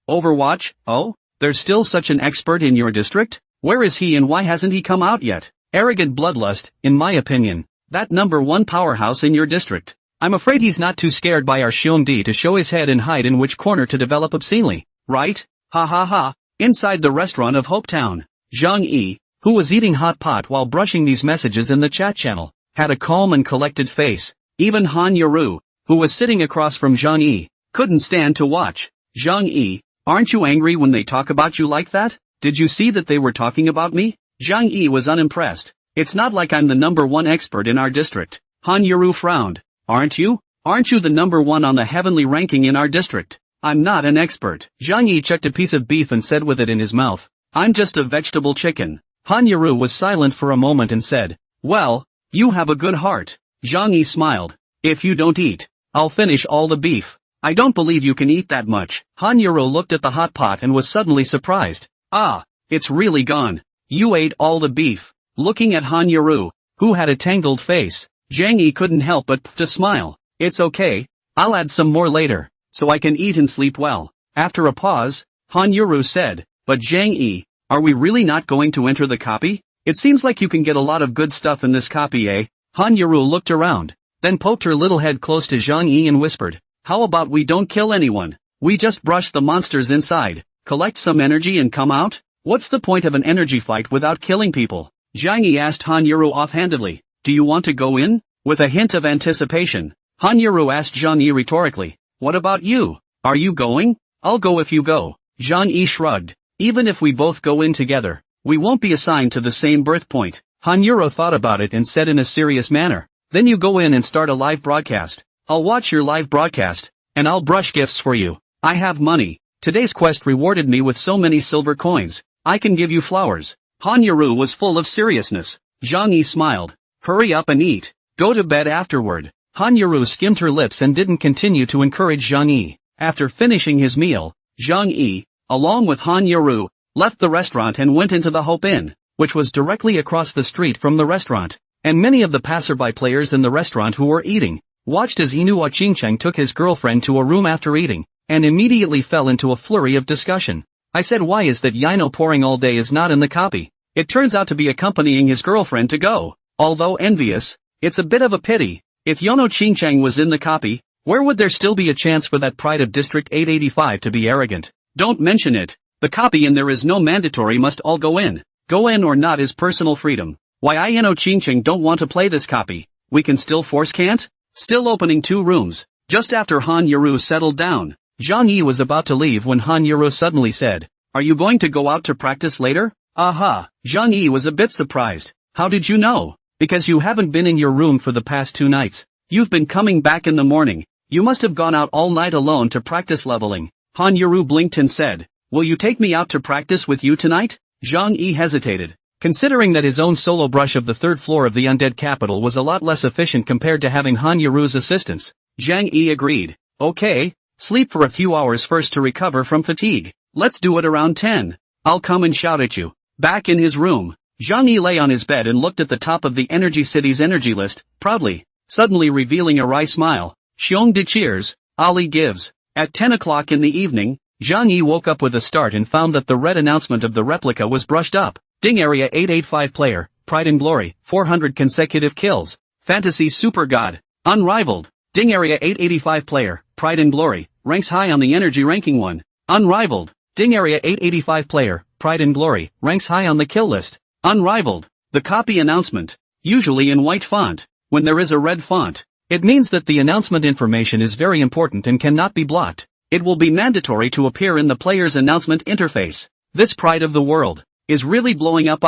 Overwatch, oh? There's still such an expert in your district? Where is he and why hasn't he come out yet? Arrogant bloodlust, in my opinion. That number one powerhouse in your district. I'm afraid he's not too scared by our Xiongdi to show his head and hide in which corner to develop obscenely, right? Ha ha ha. Inside the restaurant of Hopetown, Zhang Yi, who was eating hot pot while brushing these messages in the chat channel, had a calm and collected face. Even Han Yaru, who was sitting across from Zhang Yi, couldn't stand to watch. Zhang Yi, aren't you angry when they talk about you like that? Did you see that they were talking about me? Zhang Yi was unimpressed. It's not like I'm the number one expert in our district. Han Yaru frowned. Aren't you? Aren't you the number one on the heavenly ranking in our district? I'm not an expert. Zhang Yi checked a piece of beef and said with it in his mouth, I'm just a vegetable chicken. Han Yaru was silent for a moment and said, well, you have a good heart. Zhang Yi smiled. If you don't eat, I'll finish all the beef. I don't believe you can eat that much. Han Yaru looked at the hot pot and was suddenly surprised. Ah, it's really gone. You ate all the beef. Looking at Han Yaru, who had a tangled face, Zhang Yi couldn't help but to smile. It's okay, I'll add some more later, so I can eat and sleep well. After a pause, Han Yaru said, but Zhang Yi, are we really not going to enter the copy? It seems like you can get a lot of good stuff in this copy, eh? Han Yaru looked around, then poked her little head close to Zhang Yi and whispered, how about we don't kill anyone? We just brush the monsters inside, collect some energy and come out? What's the point of an energy fight without killing people? Zhang Yi asked Han Yaru offhandedly, do you want to go in? With a hint of anticipation, Han Yaru asked Zhang Yi rhetorically, what about you? Are you going? I'll go if you go. Zhang Yi shrugged. Even if we both go in together, we won't be assigned to the same birth point. Han Yaru thought about it and said in a serious manner, then you go in and start a live broadcast. I'll watch your live broadcast, and I'll brush gifts for you. I have money. Today's quest rewarded me with so many silver coins. I can give you flowers. Han Yaru was full of seriousness. Zhang Yi smiled. Hurry up and eat. Go to bed afterward. Han Yaru skimmed her lips and didn't continue to encourage Zhang Yi. After finishing his meal, Zhang Yi, along with Han Yaru, left the restaurant and went into the Hope Inn, which was directly across the street from the restaurant. And many of the passerby players in the restaurant who were eating, watched as Inua Qingcheng took his girlfriend to a room after eating, and immediately fell into a flurry of discussion. I said why is that Yino pouring all day is not in the copy? It turns out to be accompanying his girlfriend to go. Although envious, it's a bit of a pity. If Yono Qingcheng was in the copy, where would there still be a chance for that pride of District 885 to be arrogant? Don't mention it. The copy and there is no mandatory must all go in. Go in or not is personal freedom. Why I Yono Qingcheng don't want to play this copy? We can still force can't? Still opening 2 rooms. Just after Han Yaru settled down, Zhang Yi was about to leave when Han Yaru suddenly said, are you going to go out to practice later? Aha. Zhang Yi was a bit surprised. How did you know? Because you haven't been in your room for the past 2 nights. You've been coming back in the morning. You must have gone out all night alone to practice leveling. Han Yaru blinked and said, will you take me out to practice with you tonight? Zhang Yi hesitated. Considering that his own solo brush of the 3rd floor of the undead capital was a lot less efficient compared to having Han Yaru's assistance, Zhang Yi agreed. Okay, sleep for a few hours first to recover from fatigue. Let's do it around 10. I'll come and shout at you. Back in his room, Zhang Yi lay on his bed and looked at the top of the Energy City's energy list, proudly, suddenly revealing a wry smile. Xiong de cheers, Ali gives. At 10 o'clock in the evening, Zhang Yi woke up with a start and found that the red announcement of the replica was brushed up. Ding Area 885 player, Pride and Glory, 400 consecutive kills. Fantasy Super God, unrivaled. Ding Area 885 player, Pride and Glory, ranks high on the energy ranking 1. Unrivaled. Ding Area 885 player, Pride and Glory, ranks high on the kill list. Unrivaled. The copy announcement, usually in white font. When there is a red font, it means that the announcement information is very important and cannot be blocked. It will be mandatory to appear in the player's announcement interface. This Pride of the World is really blowing up.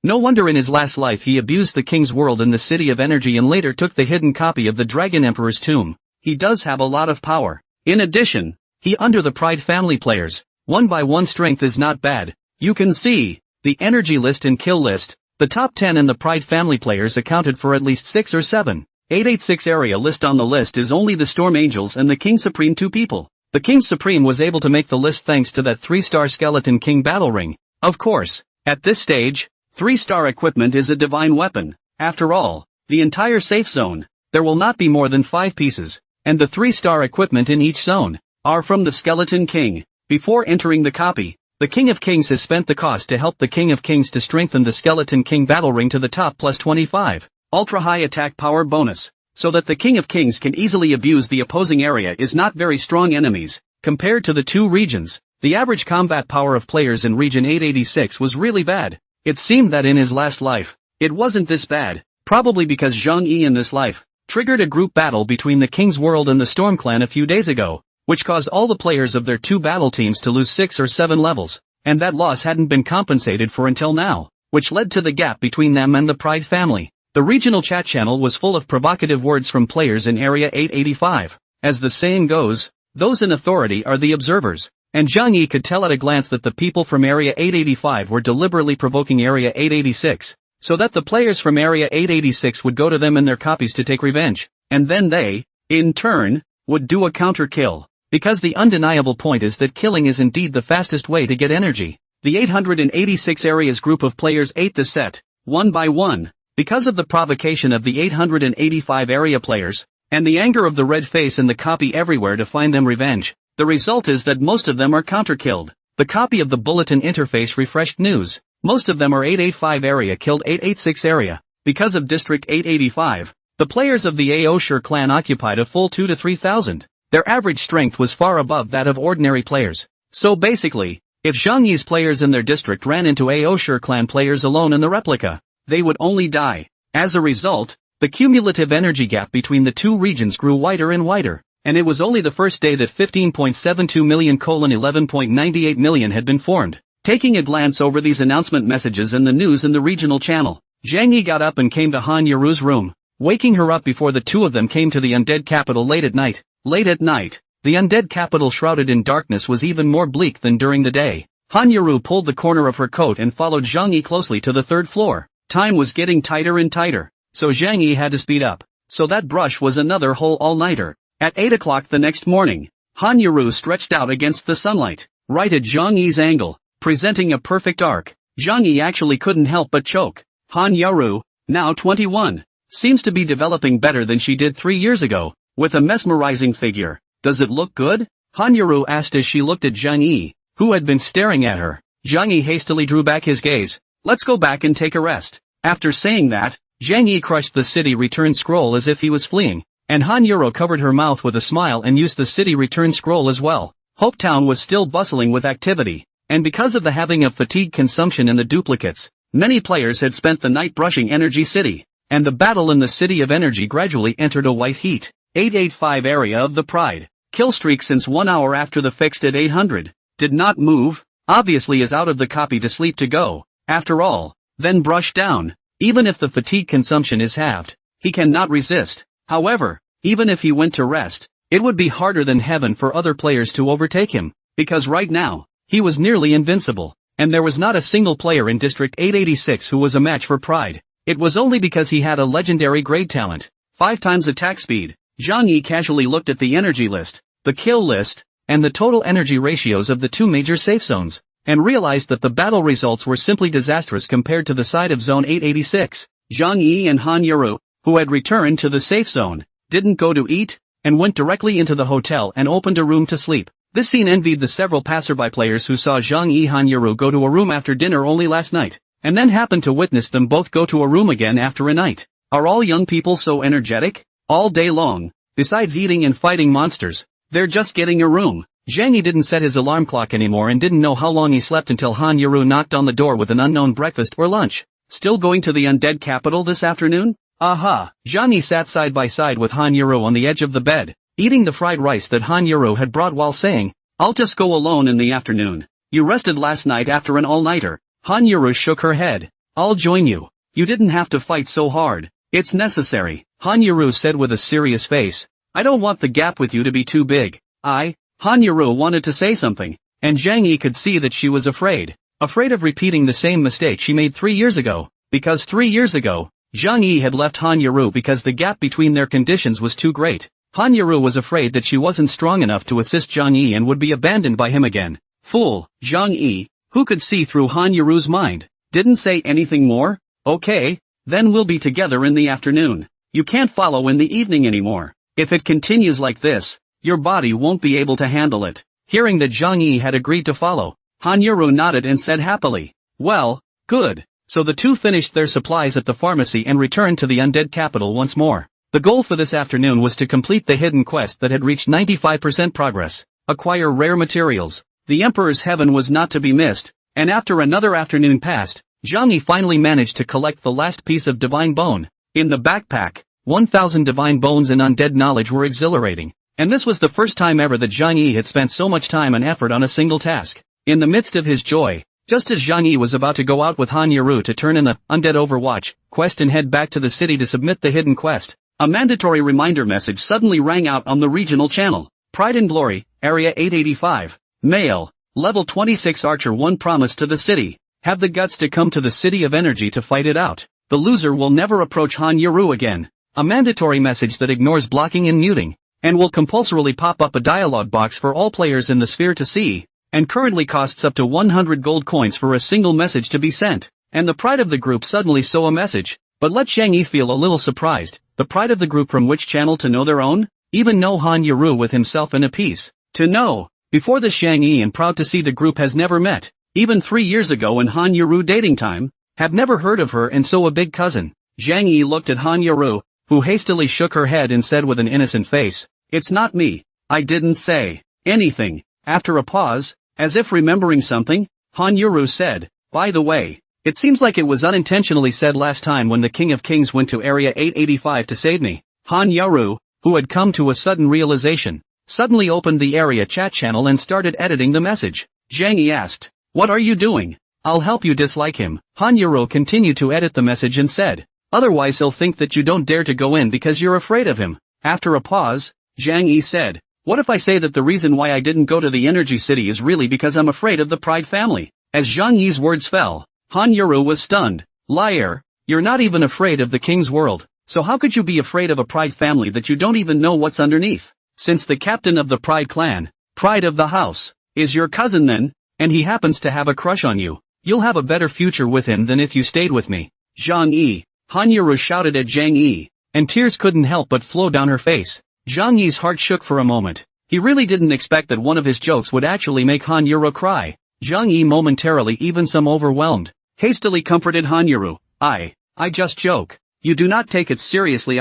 No wonder in his last life he abused the King's World in the City of Energy and later took the hidden copy of the Dragon Emperor's tomb. He does have a lot of power. In addition, he under the Pride family players. 1 by 1 strength is not bad. You can see the energy list and kill list. The top 10 and the Pride family players accounted for at least 6 or 7. 886 area list on the list is only the Storm Angels and the King Supreme, two people. The King Supreme was able to make the list thanks to that 3-star Skeleton King battle ring. Of course, at this stage, 3-star equipment is a divine weapon. After all, the entire safe zone, there will not be more than 5 pieces, and the 3-star equipment in each zone are from the Skeleton King. Before entering the copy, the King of Kings has spent the cost to help the King of Kings to strengthen the Skeleton King battle ring to the top plus 25. Ultra high attack power bonus, so that the King of Kings can easily abuse the opposing area is not very strong enemies. Compared to the two regions, the average combat power of players in region 886 was really bad. It seemed that in his last life, it wasn't this bad, probably because Zhang Yi in this life triggered a group battle between the King's World and the Storm Clan a few days ago, which caused all the players of their 2 battle teams to lose 6 or 7 levels, and that loss hadn't been compensated for until now, which led to the gap between them and the Pride family. The regional chat channel was full of provocative words from players in Area 885. As the saying goes, those in authority are the observers, and Zhang Yi could tell at a glance that the people from Area 885 were deliberately provoking Area 886, so that the players from Area 886 would go to them in their copies to take revenge, and then they, in turn, would do a counter kill. Because the undeniable point is that killing is indeed the fastest way to get energy. The 886 areas group of players ate the set, one by one. Because of the provocation of the 885 area players, and the anger of the red face and the copy everywhere to find them revenge, the result is that most of them are counter-killed. The copy of the bulletin interface refreshed news. Most of them are 885 area killed 886 area. Because of District 885, the players of the Aoshur clan occupied a full 2 to 3,000. Their average strength was far above that of ordinary players. So basically, if Zhang Yi's players in their district ran into Aoshur clan players alone in the replica, they would only die. As a result, the cumulative energy gap between the two regions grew wider and wider, and it was only the first day that 15.72 million : 11.98 million had been formed. Taking a glance over these announcement messages and the news in the regional channel, Zhang Yi got up and came to Han Yaru's room, waking her up before the two of them came to the undead capital late at night. Late at night, the undead capital shrouded in darkness was even more bleak than during the day. Han Yaru pulled the corner of her coat and followed Zhang Yi closely to the 3rd floor. Time was getting tighter and tighter, so Zhang Yi had to speed up. So that brush was another whole all-nighter. At 8 o'clock the next morning, Han Yaru stretched out against the sunlight, right at Zhang Yi's angle, presenting a perfect arc. Zhang Yi actually couldn't help but choke. Han Yaru, now 21, seems to be developing better than she did 3 years ago, with a mesmerizing figure. Does it look good? Han Yaru asked as she looked at Zhang Yi, who had been staring at her. Zhang Yi hastily drew back his gaze. Let's go back and take a rest. After saying that, Zhang Yi crushed the city return scroll as if he was fleeing, and Han Yaru covered her mouth with a smile and used the city return scroll as well. Hope Town was still bustling with activity, and because of the having of fatigue consumption in the duplicates, many players had spent the night brushing Energy City, and the battle in the City of Energy gradually entered a white heat. 885 area of the Pride. Kill streak since 1 hour after the fixed at 800. Did not move, obviously is out of the copy to sleep to go. After all, then brush down. Even if the fatigue consumption is halved, he cannot resist. However, even if he went to rest, it would be harder than heaven for other players to overtake him, because right now, he was nearly invincible, and there was not a single player in District 886 who was a match for Pride. It was only because he had a legendary grade talent, 5 times attack speed. Zhang Yi casually looked at the energy list, the kill list, and the total energy ratios of the 2 major safe zones, and realized that the battle results were simply disastrous compared to the side of Zone 886. Zhang Yi and Han Yaru, who had returned to the safe zone, didn't go to eat, and went directly into the hotel and opened a room to sleep. This scene envied the several passerby players who saw Zhang Yi Han Yaru go to a room after dinner only last night, and then happened to witness them both go to a room again after a night. Are all young people so energetic? All day long, besides eating and fighting monsters, they're just getting a room. Zhang Yi didn't set his alarm clock anymore and didn't know how long he slept until Han Yaru knocked on the door with an unknown breakfast or lunch. Still going to the undead capital this afternoon? Aha! Zhang Yi sat side by side with Han Yaru on the edge of the bed, eating the fried rice that Han Yaru had brought while saying, I'll just go alone in the afternoon. You rested last night after an all-nighter. Han Yaru shook her head. I'll join you. You didn't have to fight so hard. It's necessary, Han Yaru said with a serious face. I don't want the gap with you to be too big. Han Yaru wanted to say something, and Zhang Yi could see that she was afraid. Afraid of repeating the same mistake she made 3 years ago, because 3 years ago, Zhang Yi had left Han Yaru because the gap between their conditions was too great. Han Yaru was afraid that she wasn't strong enough to assist Zhang Yi and would be abandoned by him again. Fool, Zhang Yi, who could see through Han Yaru's mind, didn't say anything more? Okay, then we'll be together in the afternoon. You can't follow in the evening anymore. If it continues like this, your body won't be able to handle it. Hearing that Zhang Yi had agreed to follow, Han Yaru nodded and said happily, well, good. So the two finished their supplies at the pharmacy and returned to the undead capital once more. The goal for this afternoon was to complete the hidden quest that had reached 95% progress. Acquire rare materials. The Emperor's Heaven was not to be missed, and after another afternoon passed, Zhang Yi finally managed to collect the last piece of divine bone. In the backpack, 1,000 divine bones and undead knowledge were exhilarating, and this was the first time ever that Zhang Yi had spent so much time and effort on a single task. In the midst of his joy, just as Zhang Yi was about to go out with Han Yaru to turn in the Undead Overwatch quest and head back to the city to submit the hidden quest, a mandatory reminder message suddenly rang out on the regional channel. Pride and Glory, Area 885. Mail. Level 26 Archer 1 promise to the city. Have the guts to come to the City of Energy to fight it out. The loser will never approach Han Yaru again. A mandatory message that ignores blocking and muting, and will compulsorily pop up a dialogue box for all players in the sphere to see, and currently costs up to 100 gold coins for a single message to be sent. And the pride of the group suddenly saw a message, but let Zhang Yi feel a little surprised. The pride of the group from which channel to know their own? Even know Han Yaru with himself in a piece. To know. Before this Zhang Yi and proud to see the group has never met. Even 3 years ago in Han Yaru dating time. Have never heard of her and so a big cousin. Zhang Yi looked at Han Yaru, who hastily shook her head and said with an innocent face, it's not me. I didn't say anything. After a pause, as if remembering something, Han Yaru said, by the way, it seems like it was unintentionally said last time when the King of Kings went to Area 885 to save me. Han Yaru, who had come to a sudden realization, suddenly opened the area chat channel and started editing the message. Zhang Yi asked, what are you doing? I'll help you dislike him. Han Yaru continued to edit the message and said, otherwise he'll think that you don't dare to go in because you're afraid of him. After a pause, Zhang Yi said, what if I say that the reason why I didn't go to the Energy City is really because I'm afraid of the Pride family? As Zhang Yi's words fell, Han Yaru was stunned. Liar, you're not even afraid of the King's world, so how could you be afraid of a Pride family that you don't even know what's underneath? Since the captain of the Pride clan, Pride of the house, is your cousin then, and he happens to have a crush on you, you'll have a better future with him than if you stayed with me. Zhang Yi, Han Yaru shouted at Zhang Yi, and tears couldn't help but flow down her face. Zhang Yi's heart shook for a moment. He really didn't expect that one of his jokes would actually make Han Yaru cry. Zhang Yi momentarily even some overwhelmed, hastily comforted Han Yaru. I just joke. You do not take it seriously.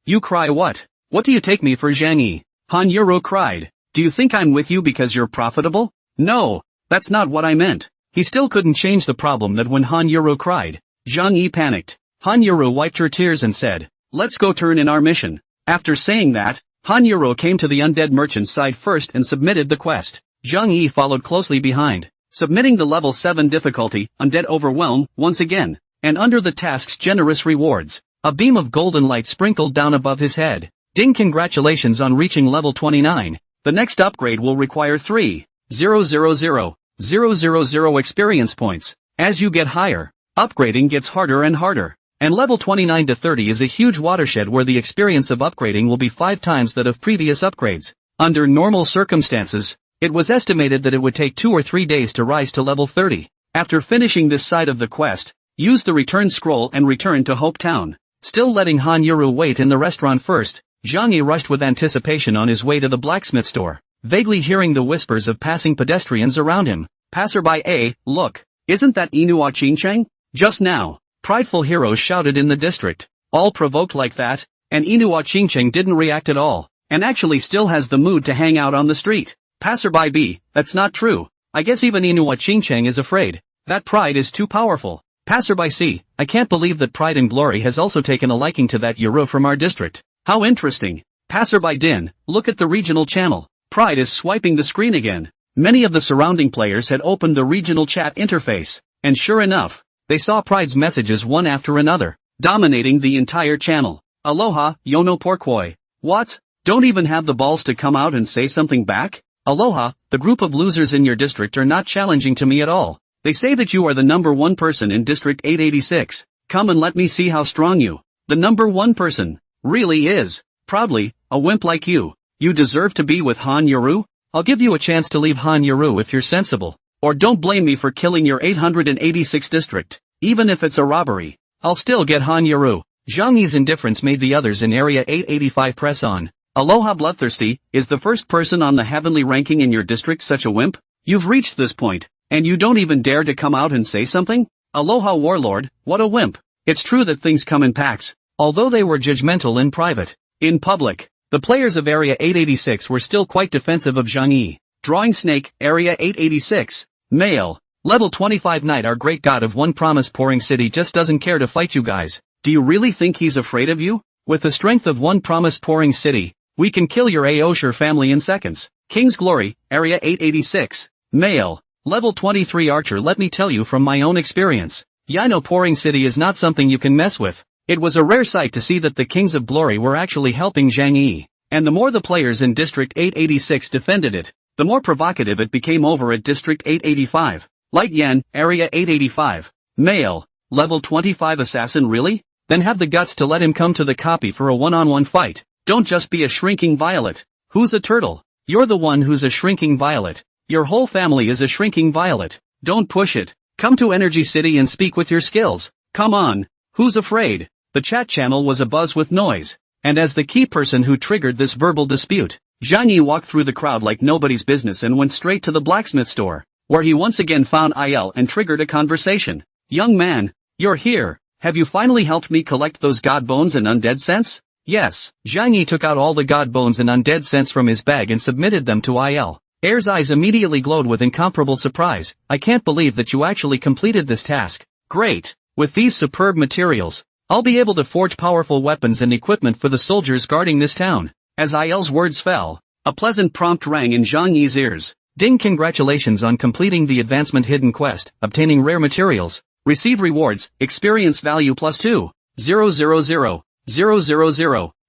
You cry what? What do you take me for, Zhang Yi? Han Yaru cried. Do you think I'm with you because you're profitable? No, that's not what I meant. He still couldn't change the problem that when Han Yaru cried, Zhang Yi panicked. Han Yaru wiped her tears and said, let's go turn in our mission. After saying that, Han Yaru came to the undead merchant's side first and submitted the quest. Zhang Yi followed closely behind, submitting the level 7 difficulty, Undead Overwhelm, once again, and under the task's generous rewards, a beam of golden light sprinkled down above his head. Ding, congratulations on reaching level 29. The next upgrade will require 3,000,000 experience points. As you get higher, upgrading gets harder and harder. And level 29 to 30 is a huge watershed where the experience of upgrading will be 5 times that of previous upgrades. Under normal circumstances, it was estimated that it would take 2 or 3 days to rise to level 30. After finishing this side of the quest, use the return scroll and return to Hope Town. Still letting Han Yaru wait in the restaurant first, Zhang Yi rushed with anticipation on his way to the blacksmith store, vaguely hearing the whispers of passing pedestrians around him. Passerby, look, isn't that Inua Qingcheng? Just now, prideful heroes shouted in the district, all provoked like that, and Inua Qingcheng didn't react at all, and actually still has the mood to hang out on the street. Passerby B, that's not true. I guess even Inua Qingcheng is afraid. That pride is too powerful. Passerby C, I can't believe that Pride and Glory has also taken a liking to that Yaru from our district. How interesting. Passerby Din, look at the regional channel. Pride is swiping the screen again. Many of the surrounding players had opened the regional chat interface, and sure enough, they saw Pride's messages one after another, dominating the entire channel. Aloha, Yono Porkoi. What? Don't even have the balls to come out and say something back? Aloha, the group of losers in your district are not challenging to me at all. They say that you are the number 1 person in District 886. Come and let me see how strong you, the number one person, really is. Proudly, a wimp like you. You deserve to be with Han Yoru? I'll give you a chance to leave Han Yoru if you're sensible. Or don't blame me for killing your 886th district. Even if it's a robbery, I'll still get Han Yoru. Zhang Yi's indifference made the others in Area 885 press on. Aloha Bloodthirsty, is the first person on the heavenly ranking in your district such a wimp? You've reached this point, and you don't even dare to come out and say something? Aloha Warlord, what a wimp. It's true that things come in packs, although they were judgmental in private. In public, the players of Area 886 were still quite defensive of Zhang Yi. Drawing Snake, Area 886. Male. Level 25 Knight, our great god of one promise pouring city, just doesn't care to fight you guys. Do you really think he's afraid of you? With the strength of one promise pouring city, we can kill your Aosher family in seconds. King's Glory, Area 886. Male. Level 23 Archer, let me tell you from my own experience. Yino pouring city is not something you can mess with. It was a rare sight to see that the Kings of Glory were actually helping Zhang Yi. And the more the players in District 886 defended it, the more provocative it became over at District 885. Light Yen, Area 885. Male. Level 25 Assassin, really? Then have the guts to let him come to the copy for a one-on-one fight. Don't just be a shrinking violet. Who's a turtle? You're the one who's a shrinking violet. Your whole family is a shrinking violet. Don't push it. Come to Energy City and speak with your skills. Come on. Who's afraid? The chat channel was abuzz with noise. And as the key person who triggered this verbal dispute, Zhang Yi walked through the crowd like nobody's business and went straight to the blacksmith store, where he once again found Il and triggered a conversation. Young man, you're here. Have you finally helped me collect those god bones and undead scents? Yes. Zhang Yi took out all the god bones and undead scents from his bag and submitted them to Il. Air's eyes immediately glowed with incomparable surprise. I can't believe that you actually completed this task. Great. With these superb materials, I'll be able to forge powerful weapons and equipment for the soldiers guarding this town. As Il's words fell, a pleasant prompt rang in Zhang Yi's ears. Ding, congratulations on completing the advancement hidden quest, obtaining rare materials. Receive rewards, experience value +2. 000.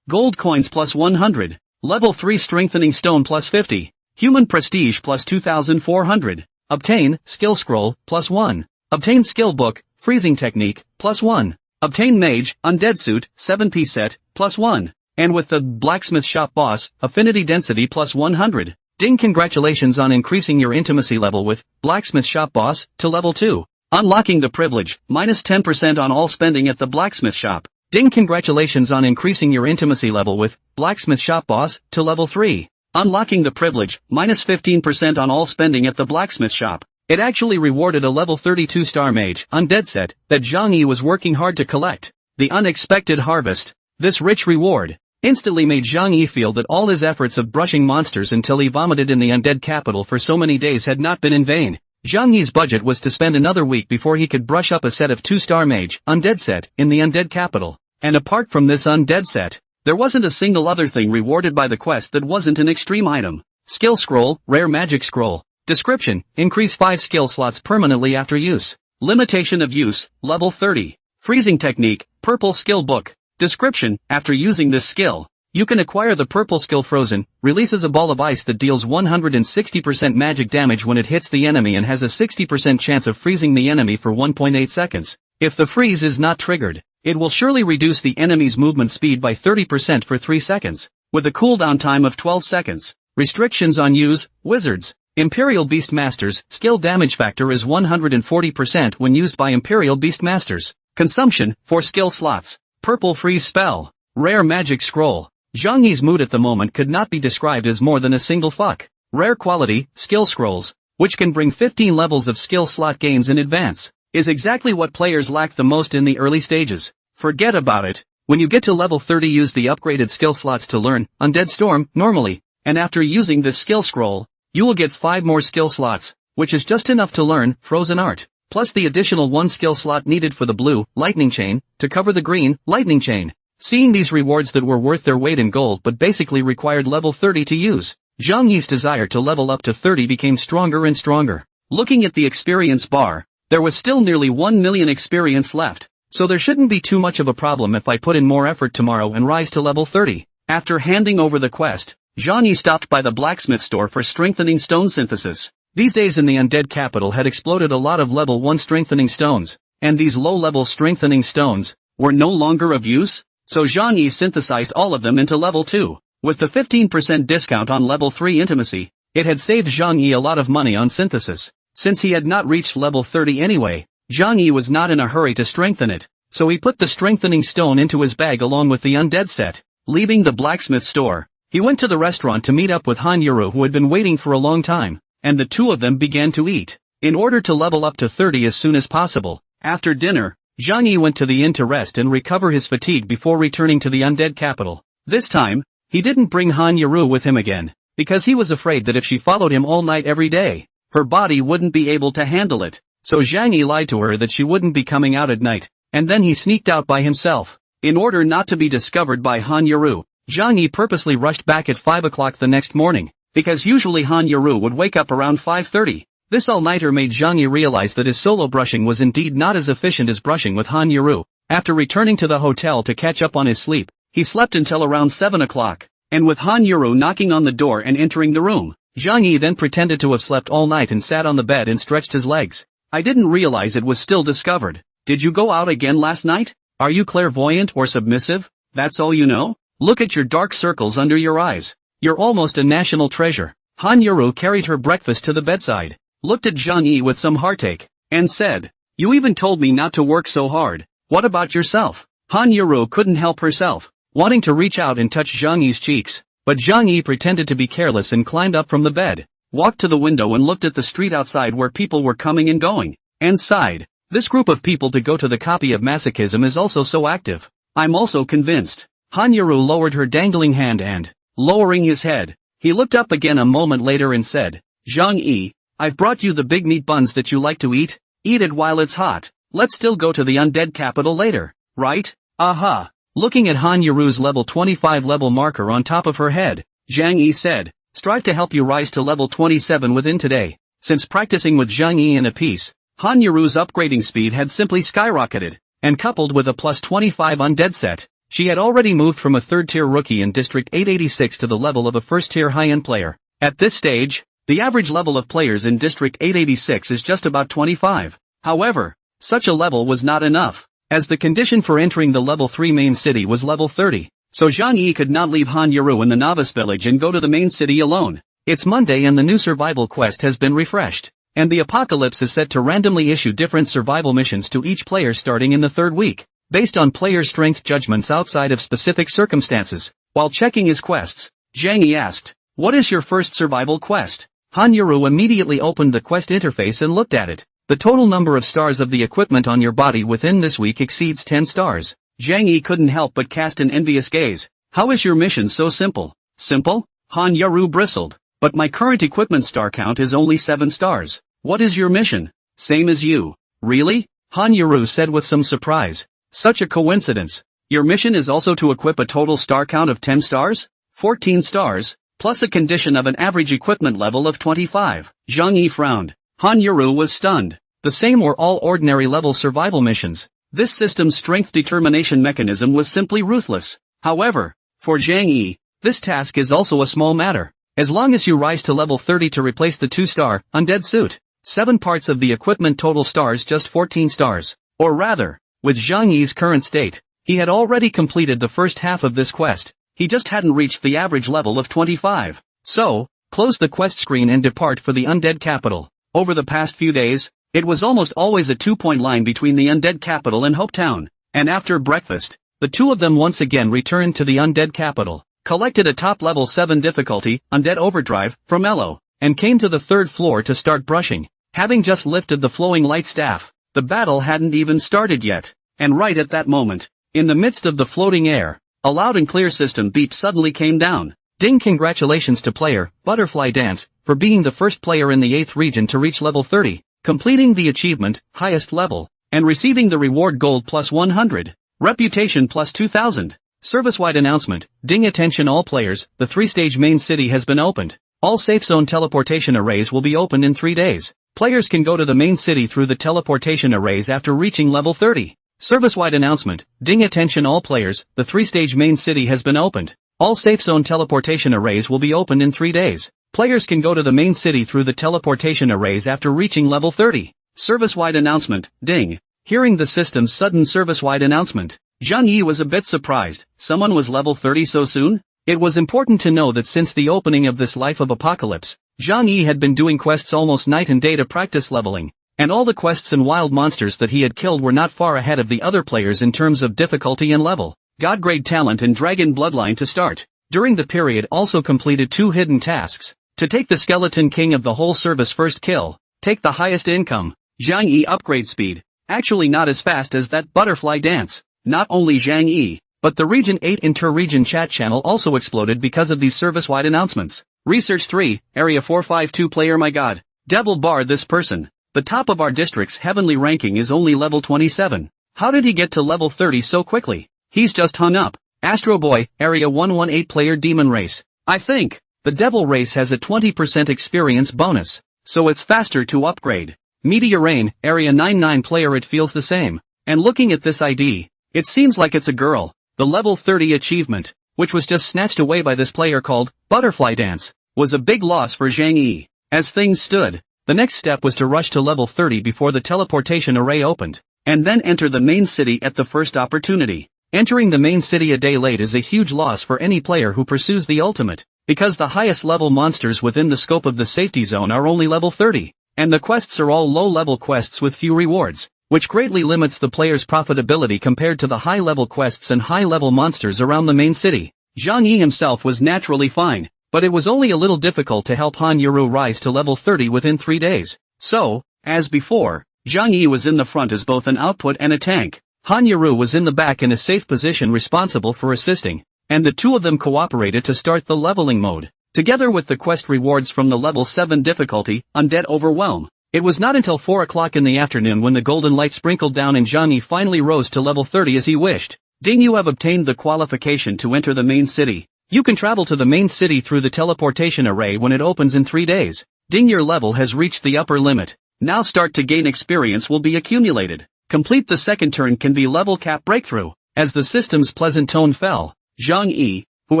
Gold coins +100. Level 3 strengthening stone +50. Human prestige +2400. Obtain, skill scroll, +1. Obtain skill book, freezing technique, +1. Obtain mage, undead suit, 7-piece set, +1. And with the blacksmith shop boss, affinity density +100. Ding, congratulations on increasing your intimacy level with blacksmith shop boss to level 2. Unlocking the privilege, -10% on all spending at the blacksmith shop. Ding, congratulations on increasing your intimacy level with blacksmith shop boss to level 3. Unlocking the privilege, -15% on all spending at the blacksmith shop. It actually rewarded a level 32 star mage undead set that Zhang Yi was working hard to collect. The unexpected harvest. This rich reward instantly made Zhang Yi feel that all his efforts of brushing monsters until he vomited in the undead capital for so many days had not been in vain. Zhang Yi's budget was to spend another week before he could brush up a set of 2-star mage undead set in the undead capital. And apart from this undead set, there wasn't a single other thing rewarded by the quest that wasn't an extreme item. Skill scroll, rare magic scroll. Description, increase 5 skill slots permanently after use. Limitation of use, level 30. Freezing technique, purple skill book. Description, after using this skill, you can acquire the purple skill Frozen, releases a ball of ice that deals 160% magic damage when it hits the enemy and has a 60% chance of freezing the enemy for 1.8 seconds. If the freeze is not triggered, it will surely reduce the enemy's movement speed by 30% for 3 seconds, with a cooldown time of 12 seconds. Restrictions on use, Wizards. Imperial Beastmasters, skill damage factor is 140% when used by Imperial Beastmasters. Consumption, 4 skill slots. Purple freeze spell. Rare magic scroll. Zhang Yi's mood at the moment could not be described as more than a single fuck. Rare quality, skill scrolls, which can bring 15 levels of skill slot gains in advance, is exactly what players lack the most in the early stages. Forget about it. When you get to level 30, use the upgraded skill slots to learn Undead Storm normally, and after using this skill scroll, you will get 5 more skill slots, which is just enough to learn Frozen Art, plus the additional 1 skill slot needed for the blue Lightning Chain to cover the green Lightning Chain. Seeing these rewards that were worth their weight in gold but basically required level 30 to use, Zhang Yi's desire to level up to 30 became stronger and stronger. Looking at the experience bar, there was still nearly 1 million experience left, so there shouldn't be too much of a problem if I put in more effort tomorrow and rise to level 30. After handing over the quest, Zhang Yi stopped by the blacksmith store for strengthening stone synthesis. These days in the undead capital had exploded a lot of level 1 strengthening stones, and these low-level strengthening stones were no longer of use, so Zhang Yi synthesized all of them into level 2. With the 15% discount on level 3 intimacy, it had saved Zhang Yi a lot of money on synthesis. Since he had not reached level 30 anyway, Zhang Yi was not in a hurry to strengthen it, so he put the strengthening stone into his bag along with the undead set. Leaving the blacksmith store, he went to the restaurant to meet up with Han Yuru, who had been waiting for a long time, and the two of them began to eat, in order to level up to 30 as soon as possible. After dinner, Zhang Yi went to the inn to rest and recover his fatigue before returning to the undead capital. This time, he didn't bring Han Yuru with him again, because he was afraid that if she followed him all night every day, her body wouldn't be able to handle it. So Zhang Yi lied to her that she wouldn't be coming out at night, and then he sneaked out by himself. In order not to be discovered by Han Yuru, Zhang Yi purposely rushed back at 5 o'clock the next morning, because usually Han Yuru would wake up around 5:30. This all-nighter made Zhang Yi realize that his solo brushing was indeed not as efficient as brushing with Han Yuru. After returning to the hotel to catch up on his sleep, he slept until around 7 o'clock, and with Han Yuru knocking on the door and entering the room, Zhang Yi then pretended to have slept all night and sat on the bed and stretched his legs. I didn't realize it was still discovered. Did you go out again last night? Are you clairvoyant or submissive? That's all you know? Look at your dark circles under your eyes. You're almost a national treasure. Han Yuru carried her breakfast to the bedside, looked at Zhang Yi with some heartache, and said, "You even told me not to work so hard. What about yourself?" Han Yuru couldn't help herself, wanting to reach out and touch Zhang Yi's cheeks, but Zhang Yi pretended to be careless and climbed up from the bed, walked to the window and looked at the street outside where people were coming and going, and sighed. This group of people to go to the copy of masochism is also so active. I'm also convinced. Han Yuru lowered her dangling hand and, lowering his head, he looked up again a moment later and said, "Zhang Yi, I've brought you the big meat buns that you like to eat. Eat it while it's hot. Let's still go to the undead capital later, right?" Aha. Looking at Han Yuru's level 25 level marker on top of her head, Zhang Yi said, "Strive to help you rise to level 27 within today." Since practicing with Zhang Yi in a piece, Han Yuru's upgrading speed had simply skyrocketed, and coupled with a plus 25 undead set, she had already moved from a third-tier rookie in District 886 to the level of a first-tier high-end player. At this stage, the average level of players in District 886 is just about 25. However, such a level was not enough, as the condition for entering the level 3 main city was level 30, so Zhang Yi could not leave Han Yuru in the novice village and go to the main city alone. It's Monday and the new survival quest has been refreshed, and the apocalypse is set to randomly issue different survival missions to each player starting in the third week, based on player strength judgments outside of specific circumstances. While checking his quests, Zhang Yi asked, "What is your first survival quest?" Han Yuru immediately opened the quest interface and looked at it. The total number of stars of the equipment on your body within this week exceeds 10 stars. Zhang Yi couldn't help but cast an envious gaze. "How is your mission so simple?" "Simple?" Han Yuru bristled. "But my current equipment star count is only 7 stars. What is your mission?" "Same as you." "Really?" Han Yuru said with some surprise. "Such a coincidence. Your mission is also to equip a total star count of 10 stars? 14 stars, plus a condition of an average equipment level of 25. Zhang Yi frowned. Han Yuru was stunned. The same were all ordinary level survival missions. This system's strength determination mechanism was simply ruthless. However, for Zhang Yi, this task is also a small matter. As long as you rise to level 30 to replace the 2-star, undead suit, 7 parts of the equipment total stars just 14 stars. Or rather, with Zhang Yi's current state, he had already completed the first half of this quest. He just hadn't reached the average level of 25. So, close the quest screen and depart for the undead capital. Over the past few days, it was almost always a 2-point line between the undead capital and Hope Town, and after breakfast, the two of them once again returned to the undead capital, collected a top level 7 difficulty, Undead Overdrive, from Elo, and came to the 3rd floor to start brushing. Having just lifted the flowing light staff, the battle hadn't even started yet, and right at that moment, in the midst of the floating air, a loud and clear system beep suddenly came down. "Ding! Congratulations to player, Butterfly Dance, for being the first player in the 8th region to reach level 30, completing the achievement, highest level, and receiving the reward gold plus 100, reputation plus 2000. Service-wide announcement, ding attention all players, the 3-stage main city has been opened. All safe zone teleportation arrays will be opened in 3 days. Players can go to the main city through the teleportation arrays after reaching level 30. Service-wide announcement, ding attention all players, the 3-stage main city has been opened. All safe zone teleportation arrays will be opened in 3 days. Players can go to the main city through the teleportation arrays after reaching level 30. Service-wide announcement, ding. Hearing the system's sudden service-wide announcement, Zhang Yi was a bit surprised. Someone was level 30 so soon? It was important to know that since the opening of this Life of Apocalypse, Zhang Yi had been doing quests almost night and day to practice leveling, and all the quests and wild monsters that he had killed were not far ahead of the other players in terms of difficulty and level. God-grade talent and dragon bloodline to start. During the period also completed 2 hidden tasks. To take the Skeleton King of the whole service first kill, take the highest income. Zhang Yi upgrade speed. Actually not as fast as that butterfly dance. Not only Zhang Yi, but the Region 8 inter-region chat channel also exploded because of these service-wide announcements. Research 3, Area 452 player. My god. Devil bar this person. The top of our district's heavenly ranking is only level 27. How did he get to level 30 so quickly? He's just hung up. Astro Boy, Area 118 player. Demon race. I think the devil race has a 20% experience bonus, so it's faster to upgrade. Meteor Rain, Area 99 player. It feels the same. And looking at this ID, it seems like it's a girl. The level 30 achievement, which was just snatched away by this player called Butterfly Dance, was a big loss for Zhang Yi. As things stood, the next step was to rush to level 30 before the teleportation array opened, and then enter the main city at the first opportunity. Entering the main city a day late is a huge loss for any player who pursues the ultimate, because the highest level monsters within the scope of the safety zone are only level 30, and the quests are all low-level quests with few rewards, which greatly limits the player's profitability compared to the high-level quests and high-level monsters around the main city. Zhang Yi himself was naturally fine, but it was only a little difficult to help Han Yuru rise to level 30 within 3 days. So, as before, Zhang Yi was in the front as both an output and a tank. Han Yuru was in the back in a safe position responsible for assisting, and the two of them cooperated to start the leveling mode, together with the quest rewards from the level 7 difficulty, Undead Overwhelm. It was not until 4 o'clock in the afternoon when the golden light sprinkled down and Zhang Yi finally rose to level 30 as he wished. Ding, you have obtained the qualification to enter the main city. You can travel to the main city through the teleportation array when it opens in 3 days. Ding, your level has reached the upper limit. Now start to gain experience will be accumulated. Complete the second turn can be level cap breakthrough. As the system's pleasant tone fell, Zhang Yi, who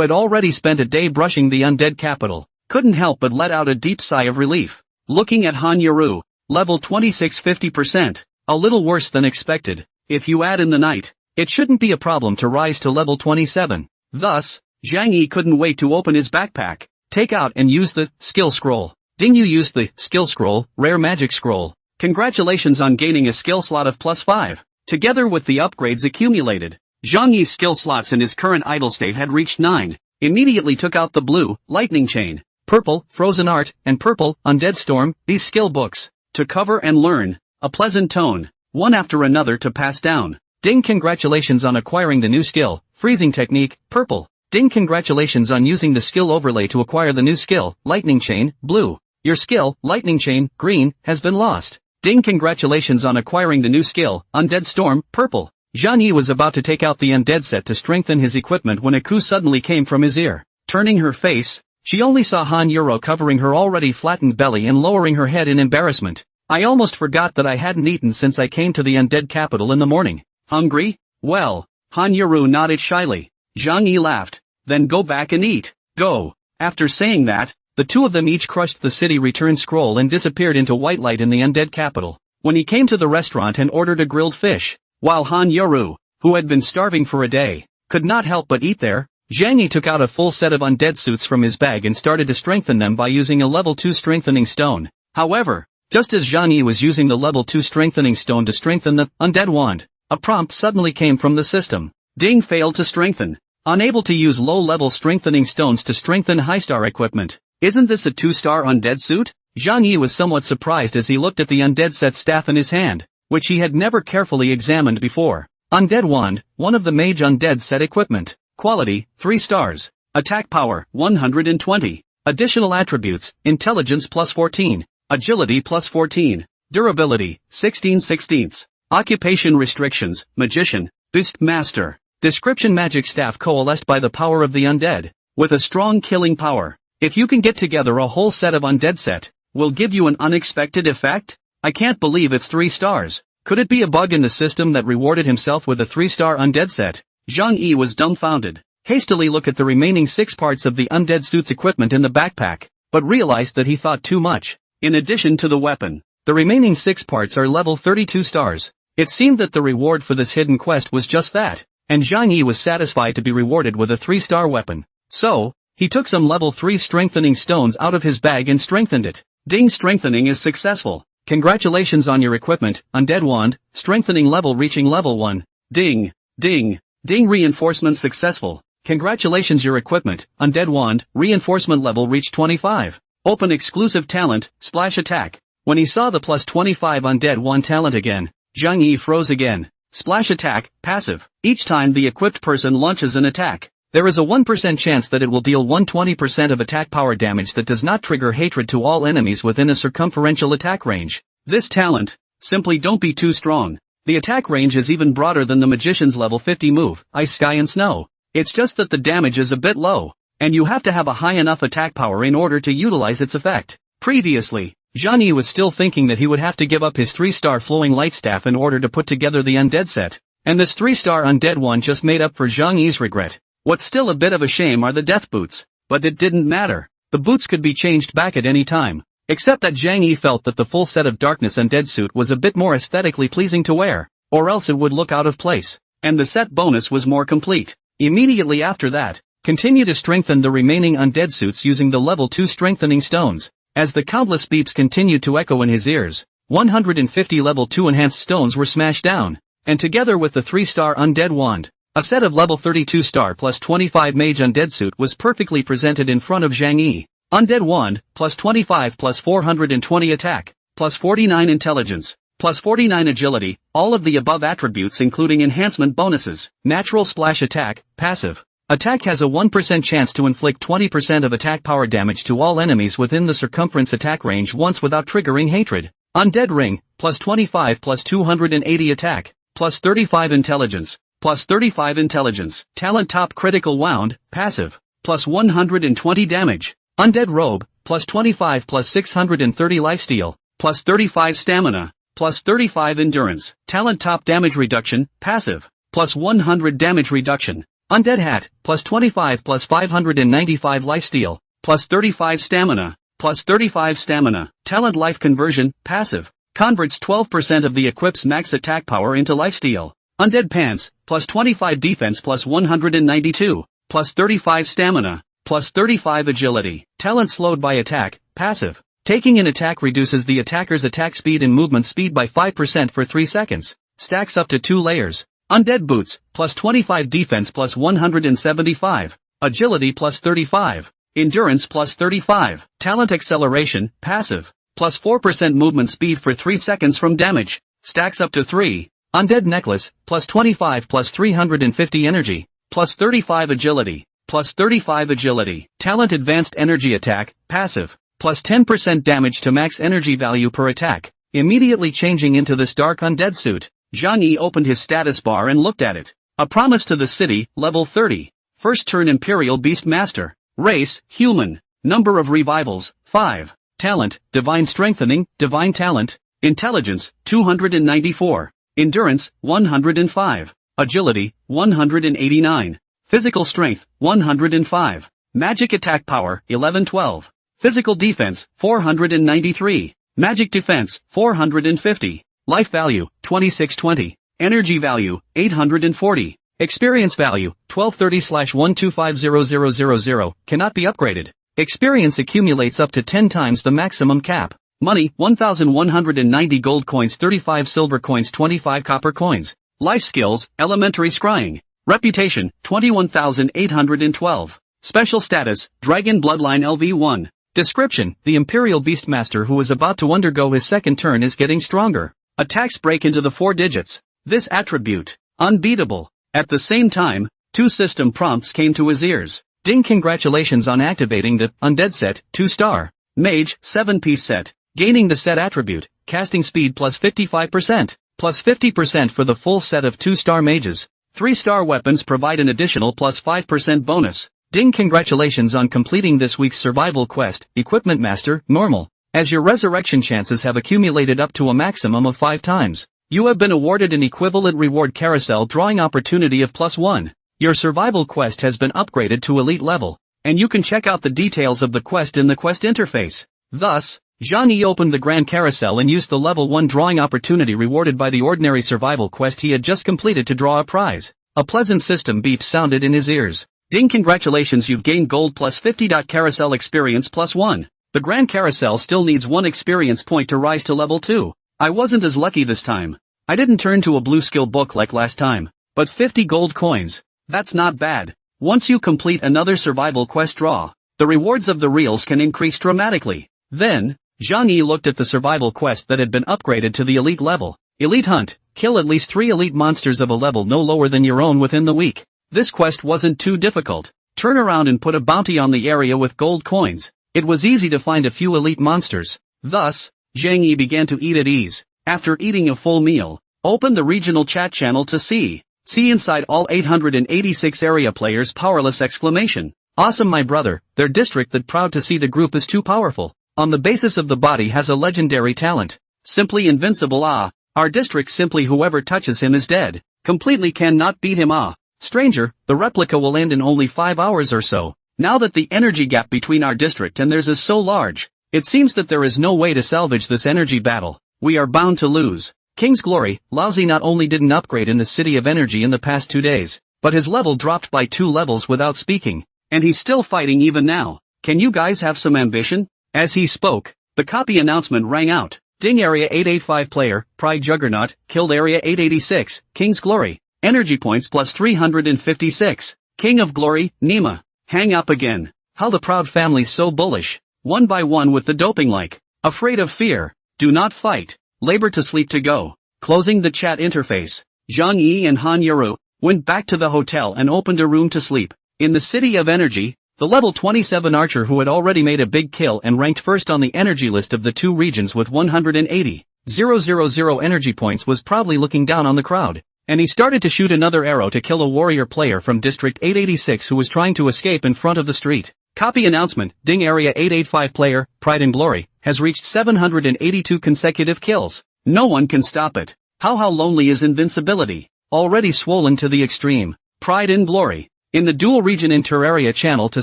had already spent a day brushing the undead capital, couldn't help but let out a deep sigh of relief. Looking at Han Yuru, level 26 50%, a little worse than expected. If you add in the night, it shouldn't be a problem to rise to level 27. Thus, Zhang Yi couldn't wait to open his backpack, take out and use the skill scroll. Ding, you used the skill scroll, rare magic scroll. Congratulations on gaining a skill slot of +5. Together with the upgrades accumulated, Zhang Yi's skill slots in his current idle state had reached 9. Immediately took out the blue, lightning chain, purple, frozen art, and purple, undead storm, these skill books, to cover and learn, a pleasant tone, one after another to pass down. Ding, congratulations on acquiring the new skill, freezing technique, purple. Ding, congratulations on using the skill overlay to acquire the new skill, lightning chain, blue. Your skill, lightning chain, green, has been lost. Ding, congratulations on acquiring the new skill, undead storm, purple. Zhang Yi was about to take out the undead set to strengthen his equipment when a coo suddenly came from his ear. Turning her face, she only saw Han Yuru covering her already flattened belly and lowering her head in embarrassment. I almost forgot that I hadn't eaten since I came to the undead capital in the morning. Hungry? Well, Han Yuru nodded shyly. Zhang Yi laughed. Then go back and eat. Go. After saying that, the two of them each crushed the city return scroll and disappeared into white light in the undead capital. When he came to the restaurant and ordered a grilled fish, while Han Yuru, who had been starving for a day, could not help but eat there, Zhang Yi took out a full set of undead suits from his bag and started to strengthen them by using a level 2 strengthening stone. However, just as Zhang Yi was using the level 2 strengthening stone to strengthen the undead wand, a prompt suddenly came from the system. Ding, failed to strengthen. Unable to use low-level strengthening stones to strengthen high-star equipment. Isn't this a 2-star undead suit? Zhang Yi was somewhat surprised as he looked at the undead set staff in his hand, which he had never carefully examined before. Undead wand, one of the mage undead set equipment. Quality, 3 stars. Attack power, 120. Additional attributes, intelligence +14. Agility +14. Durability, 16/16. Occupation restrictions, magician, beast master. Description: magic staff coalesced by the power of the undead, with a strong killing power. If you can get together a whole set of undead set, will give you an unexpected effect? I can't believe it's 3 stars. Could it be a bug in the system that rewarded himself with a 3-star undead set? Zhang Yi was dumbfounded. Hastily looked at the remaining 6 parts of the undead suit's equipment in the backpack, but realized that he thought too much. In addition to the weapon, the remaining 6 parts are level 32 stars. It seemed that the reward for this hidden quest was just that, and Zhang Yi was satisfied to be rewarded with a 3-star weapon. So, he took some level 3 strengthening stones out of his bag and strengthened it. Ding, strengthening is successful. Congratulations on your equipment, Undead Wand, strengthening level reaching level 1. Ding, ding, ding, reinforcement successful. Congratulations, your equipment, Undead Wand, reinforcement level reached 25. Open exclusive talent, splash attack. When he saw the plus 25 Undead Wand talent again, Zhang Yi froze again. Splash attack, passive. Each time the equipped person launches an attack, there is a 1% chance that it will deal 120% of attack power damage that does not trigger hatred to all enemies within a circumferential attack range. This talent, simply don't be too strong. The attack range is even broader than the magician's level 50 move, Ice, Sky and Snow. It's just that the damage is a bit low, and you have to have a high enough attack power in order to utilize its effect. Previously, Zhang Yi was still thinking that he would have to give up his 3-star flowing light staff in order to put together the undead set, and this 3-star undead one just made up for Zhang Yi's regret. What's still a bit of a shame are the death boots, but it didn't matter. The boots could be changed back at any time, except that Zhang Yi felt that the full set of darkness undead suit was a bit more aesthetically pleasing to wear, or else it would look out of place, and the set bonus was more complete. Immediately after that, continue to strengthen the remaining undead suits using the level 2 strengthening stones. As the countless beeps continued to echo in his ears, 150 level 2 enhanced stones were smashed down, and together with the 3-star undead wand, a set of level 32 star plus 25 mage undead suit was perfectly presented in front of Zhang Yi. Undead wand, plus 25 plus 420 attack, plus 49 intelligence, plus 49 agility, all of the above attributes including enhancement bonuses. Natural splash attack, passive. Attack has a 1% chance to inflict 20% of attack power damage to all enemies within the circumference attack range once without triggering hatred. Undead ring, plus 25 plus 280 attack, plus 35 intelligence, plus 35 intelligence. Talent top critical wound, passive, plus 120 damage. Undead robe, plus 25 plus 630 lifesteal, plus 35 stamina, plus 35 endurance. Talent top damage reduction, passive, plus 100 damage reduction. Undead hat, plus 25 plus 595 lifesteal, plus 35 stamina, plus 35 stamina. Talent life conversion, passive, converts 12% of the equip's max attack power into lifesteal. Undead pants, plus 25 defense plus 192, plus 35 stamina, plus 35 agility. Talent slowed by attack, passive. Taking an attack reduces the attacker's attack speed and movement speed by 5% for 3 seconds. Stacks up to 2 layers. Undead boots, plus 25 defense plus 175, agility plus 35, endurance plus 35. Talent acceleration, passive, plus 4% movement speed for 3 seconds from damage. Stacks up to 3. Undead necklace, plus 25 plus 350 energy, plus 35 agility, plus 35 agility. Talent advanced energy attack, passive, plus 10% damage to max energy value per attack. Immediately changing into this dark undead suit, Zhang Yi opened his status bar and looked at it. A promise to the city, level 30. First turn Imperial Beast Master. Race, human. Number of revivals, 5. Talent, divine strengthening, divine talent. Intelligence, 294. Endurance, 105. Agility, 189. Physical strength, 105. Magic attack power, 1112. Physical defense, 493. Magic defense, 450. Life value, 2620. Energy value, 840. Experience value, 1230/1250000. Cannot be upgraded. Experience accumulates up to 10 times the maximum cap. Money, 1,190 gold coins, 35 silver coins, 25 copper coins. Life skills, elementary scrying. Reputation, 21,812. Special status, Dragon Bloodline LV1. Description, the Imperial Beastmaster who is about to undergo his second turn is getting stronger. Attacks break into the 4 digits. This attribute, unbeatable. At the same time, 2 system prompts came to his ears. Ding, congratulations on activating the undead set, 2-star. Mage, 7-piece set. Gaining the set attribute, casting speed plus 55%, plus 50% for the full set of 2-star mages. 3-star weapons provide an additional plus 5% bonus. Ding, congratulations on completing this week's survival quest, Equipment Master, normal. As your resurrection chances have accumulated up to a maximum of 5 times, you have been awarded an equivalent reward carousel drawing opportunity of +1. Your survival quest has been upgraded to elite level, and you can check out the details of the quest in the quest interface. Thus, Zhang Yi opened the Grand Carousel and used the level 1 drawing opportunity rewarded by the ordinary survival quest he had just completed to draw a prize. A pleasant system beep sounded in his ears. Ding, congratulations, you've gained gold plus 50. Carousel experience plus 1. The Grand Carousel still needs 1 experience point to rise to level 2. I wasn't as lucky this time. I didn't turn to a blue skill book like last time. But 50 gold coins. That's not bad. Once you complete another survival quest draw, the rewards of the reels can increase dramatically. Then, Zhang Yi looked at the survival quest that had been upgraded to the elite level. Elite Hunt, kill at least 3 elite monsters of a level no lower than your own within the week. This quest wasn't too difficult. Turn around and put a bounty on the area with gold coins. It was easy to find a few elite monsters. Thus, Zhang Yi began to eat at ease. After eating a full meal, open the regional chat channel to see inside all 886 area players powerless exclamation. Awesome my brother, their district that proud to see the group is too powerful. On the basis of the body has a legendary talent. Simply invincible our district simply whoever touches him is dead. Completely cannot beat him Stranger, the replica will end in only 5 hours or so. Now that the energy gap between our district and theirs is so large, it seems that there is no way to salvage this energy battle. We are bound to lose. King's Glory, Lousy not only didn't upgrade in the City of Energy in the past 2 days, but his level dropped by 2 levels without speaking. And he's still fighting even now. Can you guys have some ambition? As he spoke, the copy announcement rang out. Ding, Area 885 player, Pride Juggernaut, killed Area 886, King's Glory. Energy points plus 356. King of Glory, Nima. Hang up again. How the proud family's so bullish. One by one with the doping like. Afraid of fear. Do not fight. Labor to sleep to go. Closing the chat interface. Zhang Yi and Han Yaru went back to the hotel and opened a room to sleep. In the City of Energy, the level 27 archer who had already made a big kill and ranked first on the energy list of the 2 regions with 180,000 energy points was proudly looking down on the crowd. And he started to shoot another arrow to kill a warrior player from District 886 who was trying to escape in front of the street. Copy announcement, Ding, Area 885 player, Pride and Glory, has reached 782 consecutive kills. No one can stop it. How lonely is invincibility? Already swollen to the extreme. Pride and Glory. In the dual region in Terraria channel to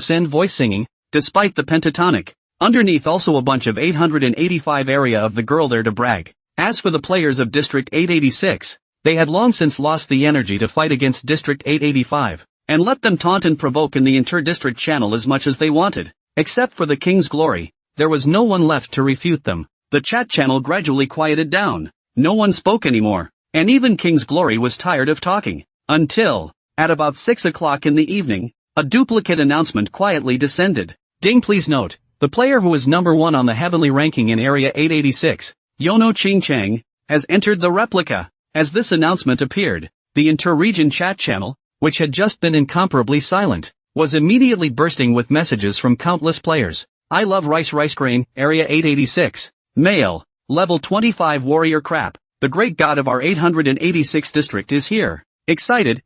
send voice singing, despite the pentatonic. Underneath also a bunch of 885 area of the girl there to brag. As for the players of District 886, they had long since lost the energy to fight against District 885, and let them taunt and provoke in the inter-district channel as much as they wanted. Except for the King's Glory, there was no one left to refute them. The chat channel gradually quieted down. No one spoke anymore, and even King's Glory was tired of talking. Until, at about 6 o'clock in the evening, a duplicate announcement quietly descended. Ding, please note, the player who is number 1 on the heavenly ranking in Area 886, Yono Ching-Chang, has entered the replica. As this announcement appeared, the inter-region chat channel, which had just been incomparably silent, was immediately bursting with messages from countless players. I love rice grain, Area 886. Male, level 25 warrior crap. The great god of our 886 district is here. Excited.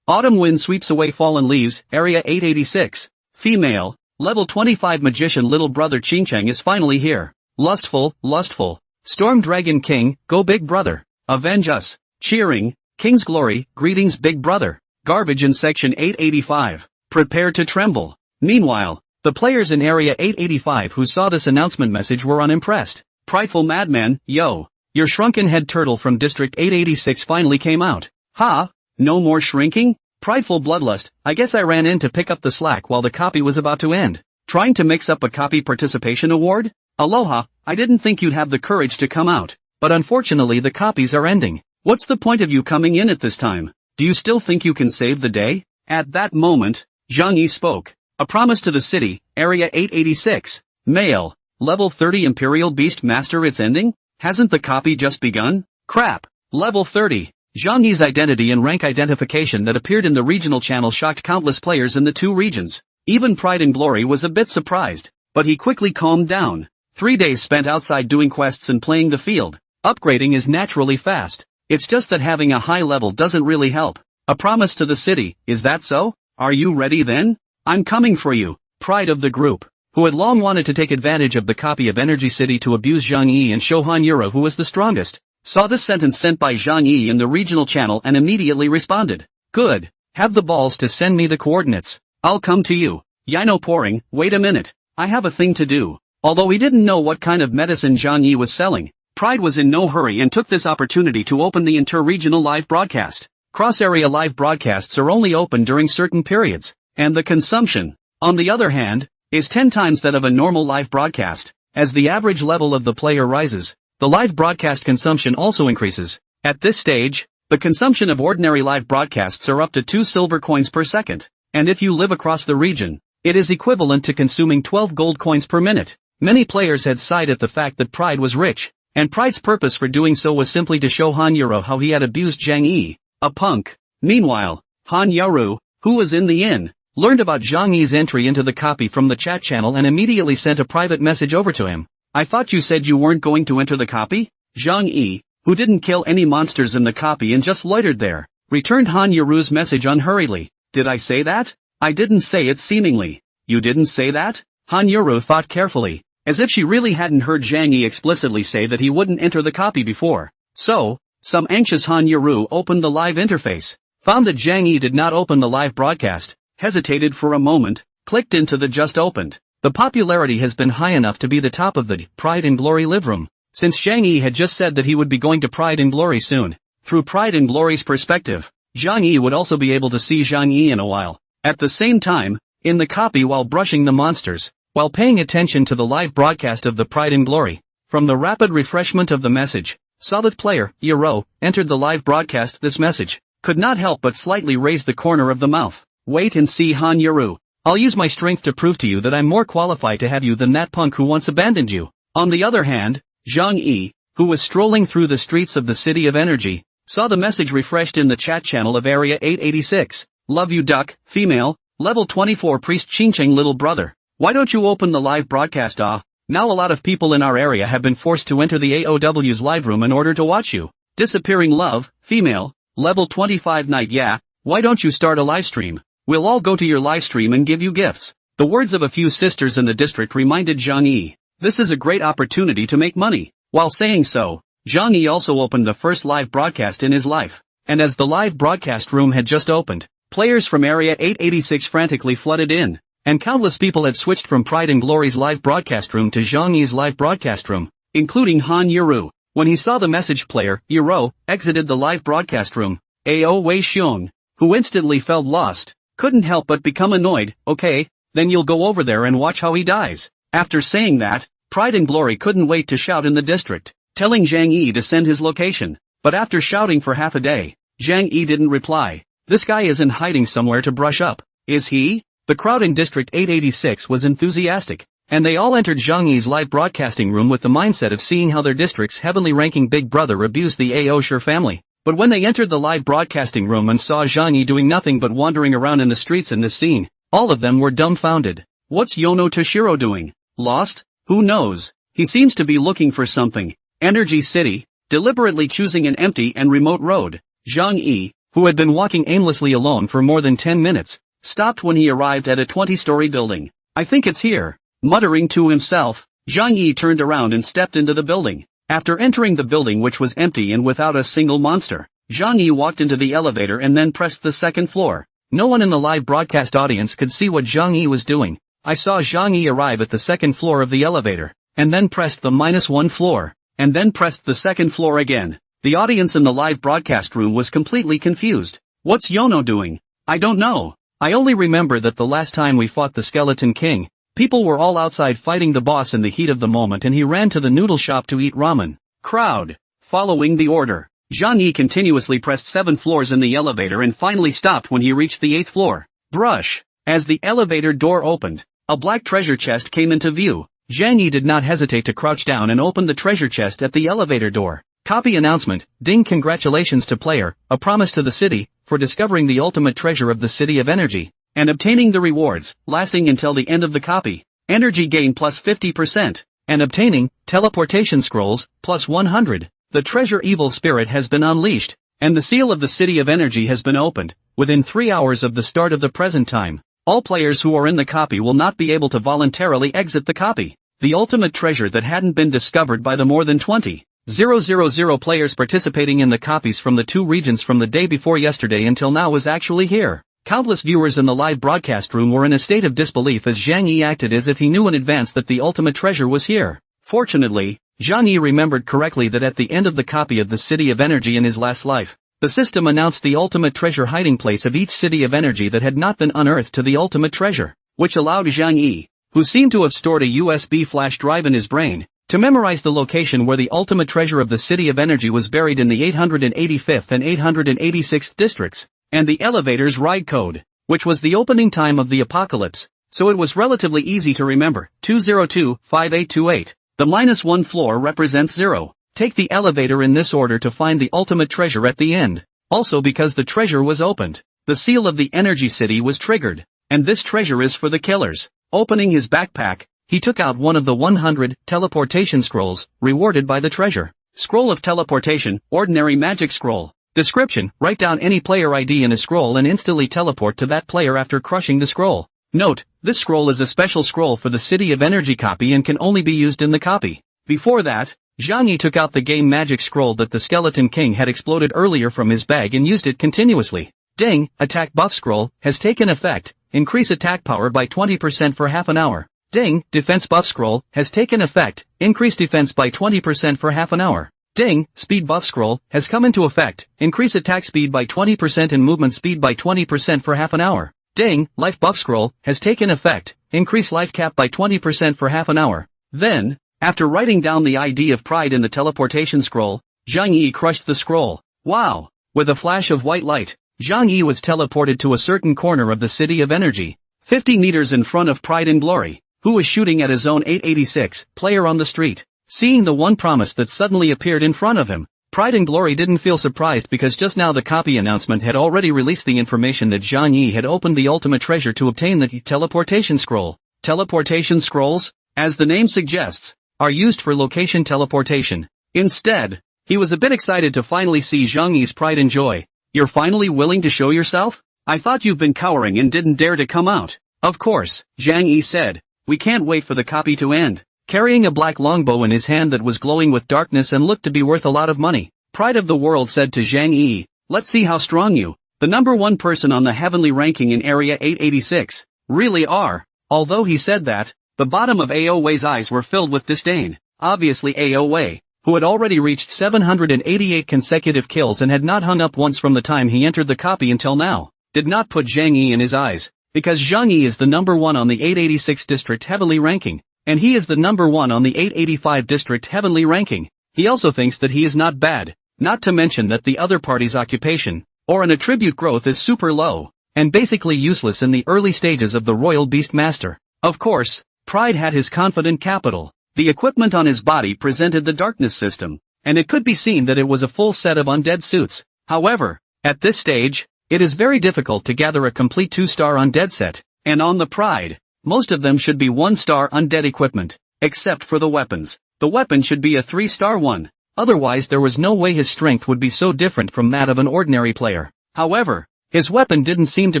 Autumn wind sweeps away fallen leaves, Area 886. Female, level 25 magician little brother Ching-Chang is finally here. Lustful. Storm Dragon King, go big brother. Avenge us. Cheering, King's Glory, greetings big brother. Garbage in section 885. Prepare to tremble. Meanwhile, the players in Area 885 who saw this announcement message were unimpressed. Prideful madman, yo. Your shrunken head turtle from District 886 finally came out. Ha? No more shrinking? Prideful bloodlust, I guess I ran in to pick up the slack while the copy was about to end. Trying to mix up a copy participation award? Aloha, I didn't think you'd have the courage to come out. But unfortunately the copies are ending. What's the point of you coming in at this time? Do you still think you can save the day? At that moment, Zhang Yi spoke. A promise to the city, Area 886. Male, level 30 Imperial Beast Master, it's ending? Hasn't the copy just begun? Crap. Level 30. Zhang Yi's identity and rank identification that appeared in the regional channel shocked countless players in the 2 regions. Even Pride and Glory was a bit surprised, but he quickly calmed down. 3 days spent outside doing quests and playing the field. Upgrading is naturally fast. It's just that having a high level doesn't really help. A promise to the city, is that so? Are you ready then? I'm coming for you. Pride of the group, who had long wanted to take advantage of the copy of Energy City to abuse Zhang Yi and show Han Yura who was the strongest, saw this sentence sent by Zhang Yi in the regional channel and immediately responded. Good. Have the balls to send me the coordinates. I'll come to you. Yino pouring, wait a minute. I have a thing to do. Although he didn't know what kind of medicine Zhang Yi was selling, Pride was in no hurry and took this opportunity to open the inter-regional live broadcast. Cross-area live broadcasts are only open during certain periods, and the consumption, on the other hand, is 10 times that of a normal live broadcast. As the average level of the player rises, the live broadcast consumption also increases. At this stage, the consumption of ordinary live broadcasts are up to 2 silver coins per second, and if you live across the region, it is equivalent to consuming 12 gold coins per minute. Many players had sighed at the fact that Pride was rich, and Pride's purpose for doing so was simply to show Han Yuro how he had abused Zhang Yi, a punk. Meanwhile, Han Yaru, who was in the inn, learned about Zhang Yi's entry into the copy from the chat channel and immediately sent a private message over to him. I thought you said you weren't going to enter the copy? Zhang Yi, who didn't kill any monsters in the copy and just loitered there, returned Han Yaru's message unhurriedly. Did I say that? I didn't say it seemingly. You didn't say that? Han Yaru thought carefully, as if she really hadn't heard Zhang Yi explicitly say that he wouldn't enter the copy before. So, some anxious Han Yaru opened the live interface, found that Zhang Yi did not open the live broadcast, hesitated for a moment, clicked into the just opened. The popularity has been high enough to be the top of the Pride and Glory live room, since Zhang Yi had just said that he would be going to Pride and Glory soon. Through Pride and Glory's perspective, Zhang Yi would also be able to see Zhang Yi in a while. At the same time, in the copy while brushing the monsters, while paying attention to the live broadcast of the Pride and Glory, from the rapid refreshment of the message, saw that player, Yuro, entered the live broadcast. This message could not help but slightly raise the corner of the mouth. Wait and see, Han Yaru. I'll use my strength to prove to you that I'm more qualified to have you than that punk who once abandoned you. On the other hand, Zhang Yi, who was strolling through the streets of the City of Energy, saw the message refreshed in the chat channel of Area 886. Love you duck, female, level 24 priest Qingcheng little brother. Why don't you open the live broadcast? Now a lot of people in our area have been forced to enter the AOW's live room in order to watch you. Disappearing love, female, level 25 night. Yeah, why don't you start a live stream? We'll all go to your live stream and give you gifts. The words of a few sisters in the district reminded Zhang Yi, this is a great opportunity to make money. While saying so, Zhang Yi also opened the first live broadcast in his life. And as the live broadcast room had just opened, players from Area 886 frantically flooded in. And countless people had switched from Pride and Glory's live broadcast room to Zhang Yi's live broadcast room, including Han Yaru. When he saw the message, player, Yuro, exited the live broadcast room, Ao Wei Xiong, who instantly felt lost, couldn't help but become annoyed. Okay, then you'll go over there and watch how he dies. After saying that, Pride and Glory couldn't wait to shout in the district, telling Zhang Yi to send his location. But after shouting for half a day, Zhang Yi didn't reply. This guy is in hiding somewhere to brush up. Is he? The crowd in District 886 was enthusiastic, and they all entered Zhang Yi's live broadcasting room with the mindset of seeing how their district's heavenly ranking big brother abused the Ao Shur family. But when they entered the live broadcasting room and saw Zhang Yi doing nothing but wandering around in the streets in this scene, all of them were dumbfounded. What's Yono Toshiro doing? Lost? Who knows? He seems to be looking for something. Energy City, deliberately choosing an empty and remote road. Zhang Yi, who had been walking aimlessly alone for more than 10 minutes, stopped when he arrived at a 20-story building. I think it's here. Muttering to himself, Zhang Yi turned around and stepped into the building. After entering the building, which was empty and without a single monster, Zhang Yi walked into the elevator and then pressed the second floor. No one in the live broadcast audience could see what Zhang Yi was doing. I saw Zhang Yi arrive at the second floor of the elevator, and then pressed the -1 floor, and then pressed the second floor again. The audience in the live broadcast room was completely confused. What's Yono doing? I don't know. I only remember that the last time we fought the Skeleton King, people were all outside fighting the boss in the heat of the moment and he ran to the noodle shop to eat ramen. Crowd. Following the order, Zhang Yi continuously pressed 7 floors in the elevator and finally stopped when he reached the 8th floor. Brush. As the elevator door opened, a black treasure chest came into view. Zhang Yi did not hesitate to crouch down and open the treasure chest at the elevator door. Copy announcement, ding, congratulations to player, a promise to the city, for discovering the ultimate treasure of the City of Energy, and obtaining the rewards, lasting until the end of the copy. Energy gain plus 50%, and obtaining, teleportation scrolls, plus 100. The treasure evil spirit has been unleashed, and the seal of the City of Energy has been opened, within 3 hours of the start of the present time. All players who are in the copy will not be able to voluntarily exit the copy. The ultimate treasure that hadn't been discovered by the more than 20,000 players participating in the copies from the 2 regions from the day before yesterday until now is actually here. Countless viewers in the live broadcast room were in a state of disbelief as Zhang Yi acted as if he knew in advance that the ultimate treasure was here. Fortunately, Zhang Yi remembered correctly that at the end of the copy of the City of Energy in his last life, the system announced the ultimate treasure hiding place of each City of Energy that had not been unearthed to the ultimate treasure, which allowed Zhang Yi, who seemed to have stored a USB flash drive in his brain, to memorize the location where the ultimate treasure of the City of Energy was buried in the 885th and 886th districts, and the elevator's ride code, which was the opening time of the apocalypse, so it was relatively easy to remember. 202-5828. The -1 floor represents 0. Take the elevator in this order to find the ultimate treasure at the end. Also because the treasure was opened, the seal of the Energy City was triggered, and this treasure is for the killers. Opening his backpack, he took out one of the 100 teleportation scrolls, rewarded by the treasure. Scroll of teleportation, ordinary magic scroll. Description: write down any player ID in a scroll and instantly teleport to that player after crushing the scroll. Note, this scroll is a special scroll for the City of Energy copy and can only be used in the copy. Before that, Zhang Yi took out the game magic scroll that the Skeleton King had exploded earlier from his bag and used it continuously. Ding, attack buff scroll, has taken effect, increase attack power by 20% for half an hour. Ding, defense buff scroll, has taken effect, increase defense by 20% for half an hour. Ding, speed buff scroll, has come into effect, increase attack speed by 20% and movement speed by 20% for half an hour. Ding, life buff scroll, has taken effect, increase life cap by 20% for half an hour. Then, after writing down the ID of Pride in the teleportation scroll, Zhang Yi crushed the scroll. Wow! With a flash of white light, Zhang Yi was teleported to a certain corner of the City of Energy, 50 meters in front of Pride and Glory, who was shooting at a Zone 886 player on the street. Seeing the one promise that suddenly appeared in front of him, Pride and Glory didn't feel surprised because just now the copy announcement had already released the information that Zhang Yi had opened the ultimate treasure to obtain the teleportation scroll. Teleportation scrolls, as the name suggests, are used for location teleportation. Instead, he was a bit excited to finally see Zhang Yi's pride and joy. You're finally willing to show yourself? I thought you've been cowering and didn't dare to come out. Of course, Zhang Yi said. We can't wait for the copy to end. Carrying a black longbow in his hand that was glowing with darkness and looked to be worth a lot of money, Pride of the World said to Zhang Yi, let's see how strong you, the number one person on the heavenly ranking in Area 886, really are. Although he said that, the bottom of Ao Wei's eyes were filled with disdain. Obviously Ao Wei, who had already reached 788 consecutive kills and had not hung up once from the time he entered the copy until now, did not put Zhang Yi in his eyes, because Zhang Yi is the number one on the 886 district heavenly ranking. And he is the number one on the 885 district heavenly ranking. He also thinks that he is not bad, not to mention that the other party's occupation, or an attribute growth is super low, and basically useless in the early stages of the Royal Beast Master. Of course, Pride had his confident capital. The equipment on his body presented the darkness system, and it could be seen that it was a full set of undead suits. However, at this stage, it is very difficult to gather a complete 2-star undead set, and on the Pride, most of them should be 1-star undead equipment, except for the weapons. The weapon should be a 3-star one, otherwise there was no way his strength would be so different from that of an ordinary player. However, his weapon didn't seem to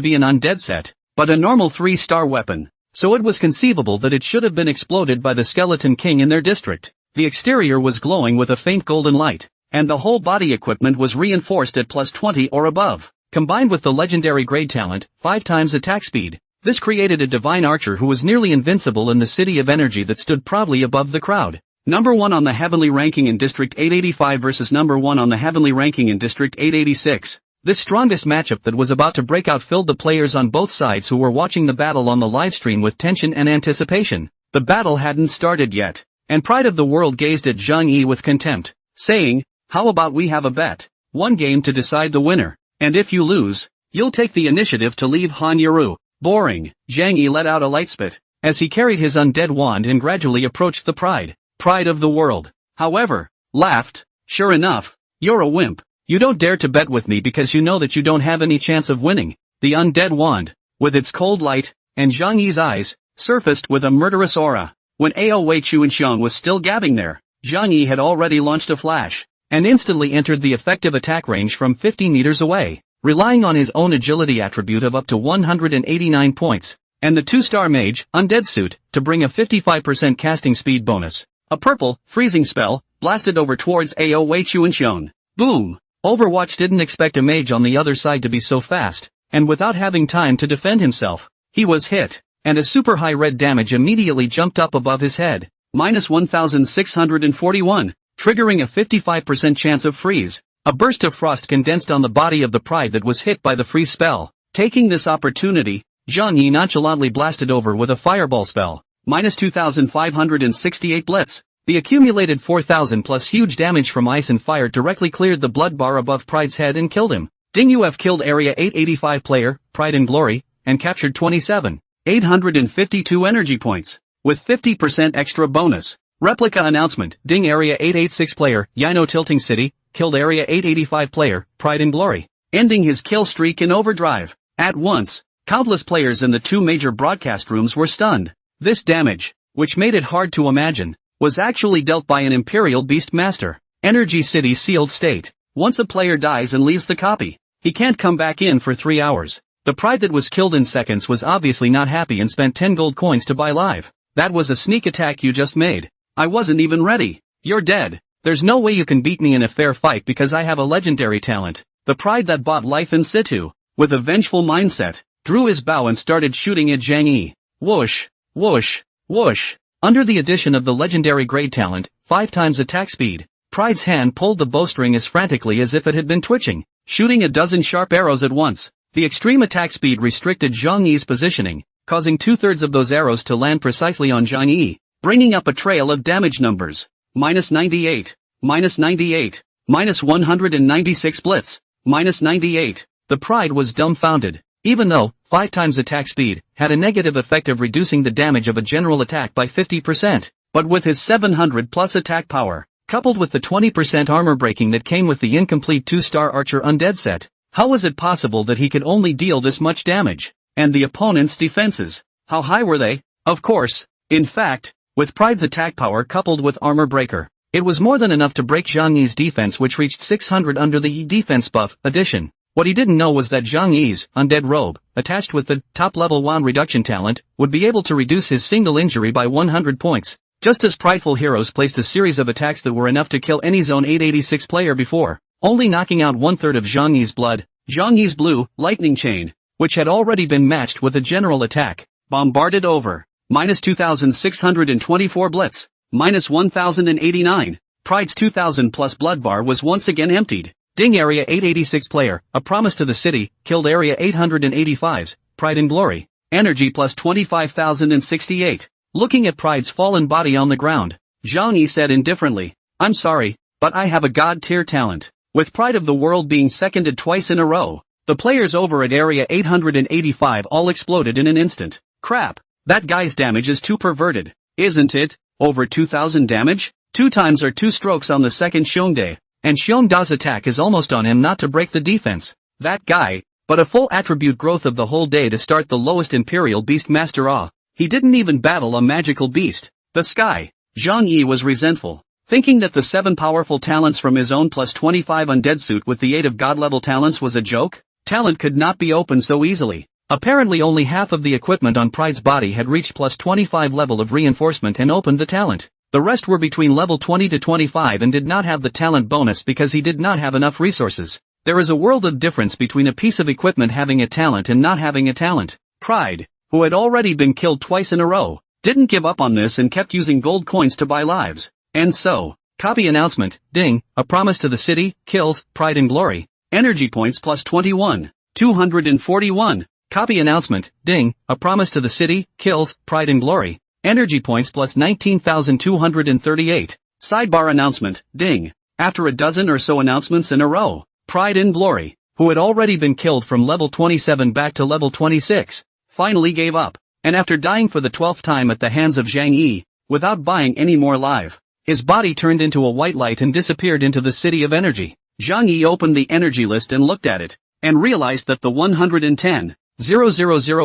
be an undead set, but a normal 3-star weapon, so it was conceivable that it should have been exploded by the Skeleton King in their district. The exterior was glowing with a faint golden light, and the whole body equipment was reinforced at +20 or above, combined with the legendary grade talent, 5 times attack speed. This created a divine archer who was nearly invincible in the City of Energy that stood proudly above the crowd. Number 1 on the heavenly ranking in District 885 versus number 1 on the heavenly ranking in District 886. This strongest matchup that was about to break out filled the players on both sides who were watching the battle on the livestream with tension and anticipation. The battle hadn't started yet, and Pride of the World gazed at Zhang Yi with contempt, saying, how about we have a bet? 1 game to decide the winner, and if you lose, you'll take the initiative to leave Han Yaru. Boring. Zhang Yi let out a light spit, as he carried his undead wand and gradually approached the Pride of the World. However, laughed, sure enough, you're a wimp. You don't dare to bet with me because you know that you don't have any chance of winning. The undead wand, with its cold light, and Zhang Yi's eyes, surfaced with a murderous aura. When Ao Wei Chuanxiang was still gabbing there, Zhang Yi had already launched a flash, and instantly entered the effective attack range from 50 meters away. Relying on his own agility attribute of up to 189 points, and the 2-star mage, undead suit, to bring a 55% casting speed bonus. A purple, freezing spell, blasted over towards Ao Wei Chuanxiang. Boom! Overwatch didn't expect a mage on the other side to be so fast, and without having time to defend himself, he was hit, and a super high red damage immediately jumped up above his head, -1641, triggering a 55% chance of freeze. A burst of frost condensed on the body of the pride that was hit by the freeze spell. Taking this opportunity, Zhang Yi nonchalantly blasted over with a fireball spell, -2568 blitz. The accumulated 4,000 plus huge damage from ice and fire directly cleared the blood bar above Pride's head and killed him. Ding, you have killed Area 885 player, Pride and Glory, and captured 27,852 energy points, with 50% extra bonus. Replica announcement, Ding, Area 886 player, Yino Tilting City, killed Area 885 player, Pride and Glory, ending his kill streak in overdrive. At once, countless players in the two major broadcast rooms were stunned. This damage, which made it hard to imagine, was actually dealt by an Imperial Beast Master. Energy City sealed state. Once a player dies and leaves the copy, he can't come back in for 3 hours. The pride that was killed in seconds was obviously not happy and spent 10 gold coins to buy live. That was a sneak attack you just made. I wasn't even ready. You're dead. There's no way you can beat me in a fair fight because I have a legendary talent. The pride that bought life in situ, with a vengeful mindset, drew his bow and started shooting at Zhang Yi. Whoosh, whoosh, whoosh. Under the addition of the legendary grade talent, 5 times attack speed, Pride's hand pulled the bowstring as frantically as if it had been twitching, shooting a dozen sharp arrows at once. The extreme attack speed restricted Zhang Yi's positioning, causing 2/3 of those arrows to land precisely on Zhang Yi, bringing up a trail of damage numbers. -98, -98, -196 blitz, -98. The pride was dumbfounded. Even though 5 times attack speed had a negative effect of reducing the damage of a general attack by 50%, but with his 700 plus attack power, coupled with the 20% armor breaking that came with the incomplete 2-star Archer Undead set, how was it possible that he could only deal this much damage? And the opponent's defenses, how high were they? Of course, in fact, with Pride's attack power coupled with armor breaker, it was more than enough to break Zhang Yi's defense, which reached 600 under the defense buff addition. What he didn't know was that Zhang Yi's undead robe, attached with the top-level wound reduction talent, would be able to reduce his single injury by 100 points. Just as Prideful Heroes placed a series of attacks that were enough to kill any Zone 886 player before, only knocking out 1/3 of Zhang Yi's blood. Zhang Yi's blue lightning chain, which had already been matched with a general attack, bombarded over. -2,624 blitz, -1,089. Pride's 2,000 plus blood bar was once again emptied. Ding, Area 886 player, A Promise to the City, killed Area 885's, Pride and Glory. Energy plus 25,068. Looking at Pride's fallen body on the ground, Zhang Yi said indifferently, "I'm sorry, but I have a god-tier talent." With Pride of the World being seconded twice in a row, the players over at Area 885 all exploded in an instant. Crap, that guy's damage is too perverted, isn't it? Over 2,000 damage? 2 times or 2 strokes on the second Xiongdae, and Xiongda's attack is almost on him not to break the defense. That guy, but a full attribute growth of the whole day to start the lowest Imperial Beast Master awe. He didn't even battle a magical beast. The sky. Zhang Yi was resentful, thinking that the 7 powerful talents from his own plus 25 undead suit with the 8 of god-level talents was a joke. Talent could not be opened so easily. Apparently only half of the equipment on Pride's body had reached plus 25 level of reinforcement and opened the talent. The rest were between level 20 to 25 and did not have the talent bonus because he did not have enough resources. There is a world of difference between a piece of equipment having a talent and not having a talent. Pride, who had already been killed twice in a row, didn't give up on this and kept using gold coins to buy lives. And so, copy announcement, Ding, A Promise to the City, kills, Pride and Glory. Energy points plus 21,241. Copy announcement, Ding, A Promise to the City, kills, Pride and Glory. Energy points plus 19,238. Sidebar announcement, Ding. After a dozen or so announcements in a row, Pride and Glory, who had already been killed from level 27 back to level 26, finally gave up. And after dying for the 12th time at the hands of Zhang Yi, without buying any more live, his body turned into a white light and disappeared into the City of Energy. Zhang Yi opened the energy list and looked at it, and realized that the 110,000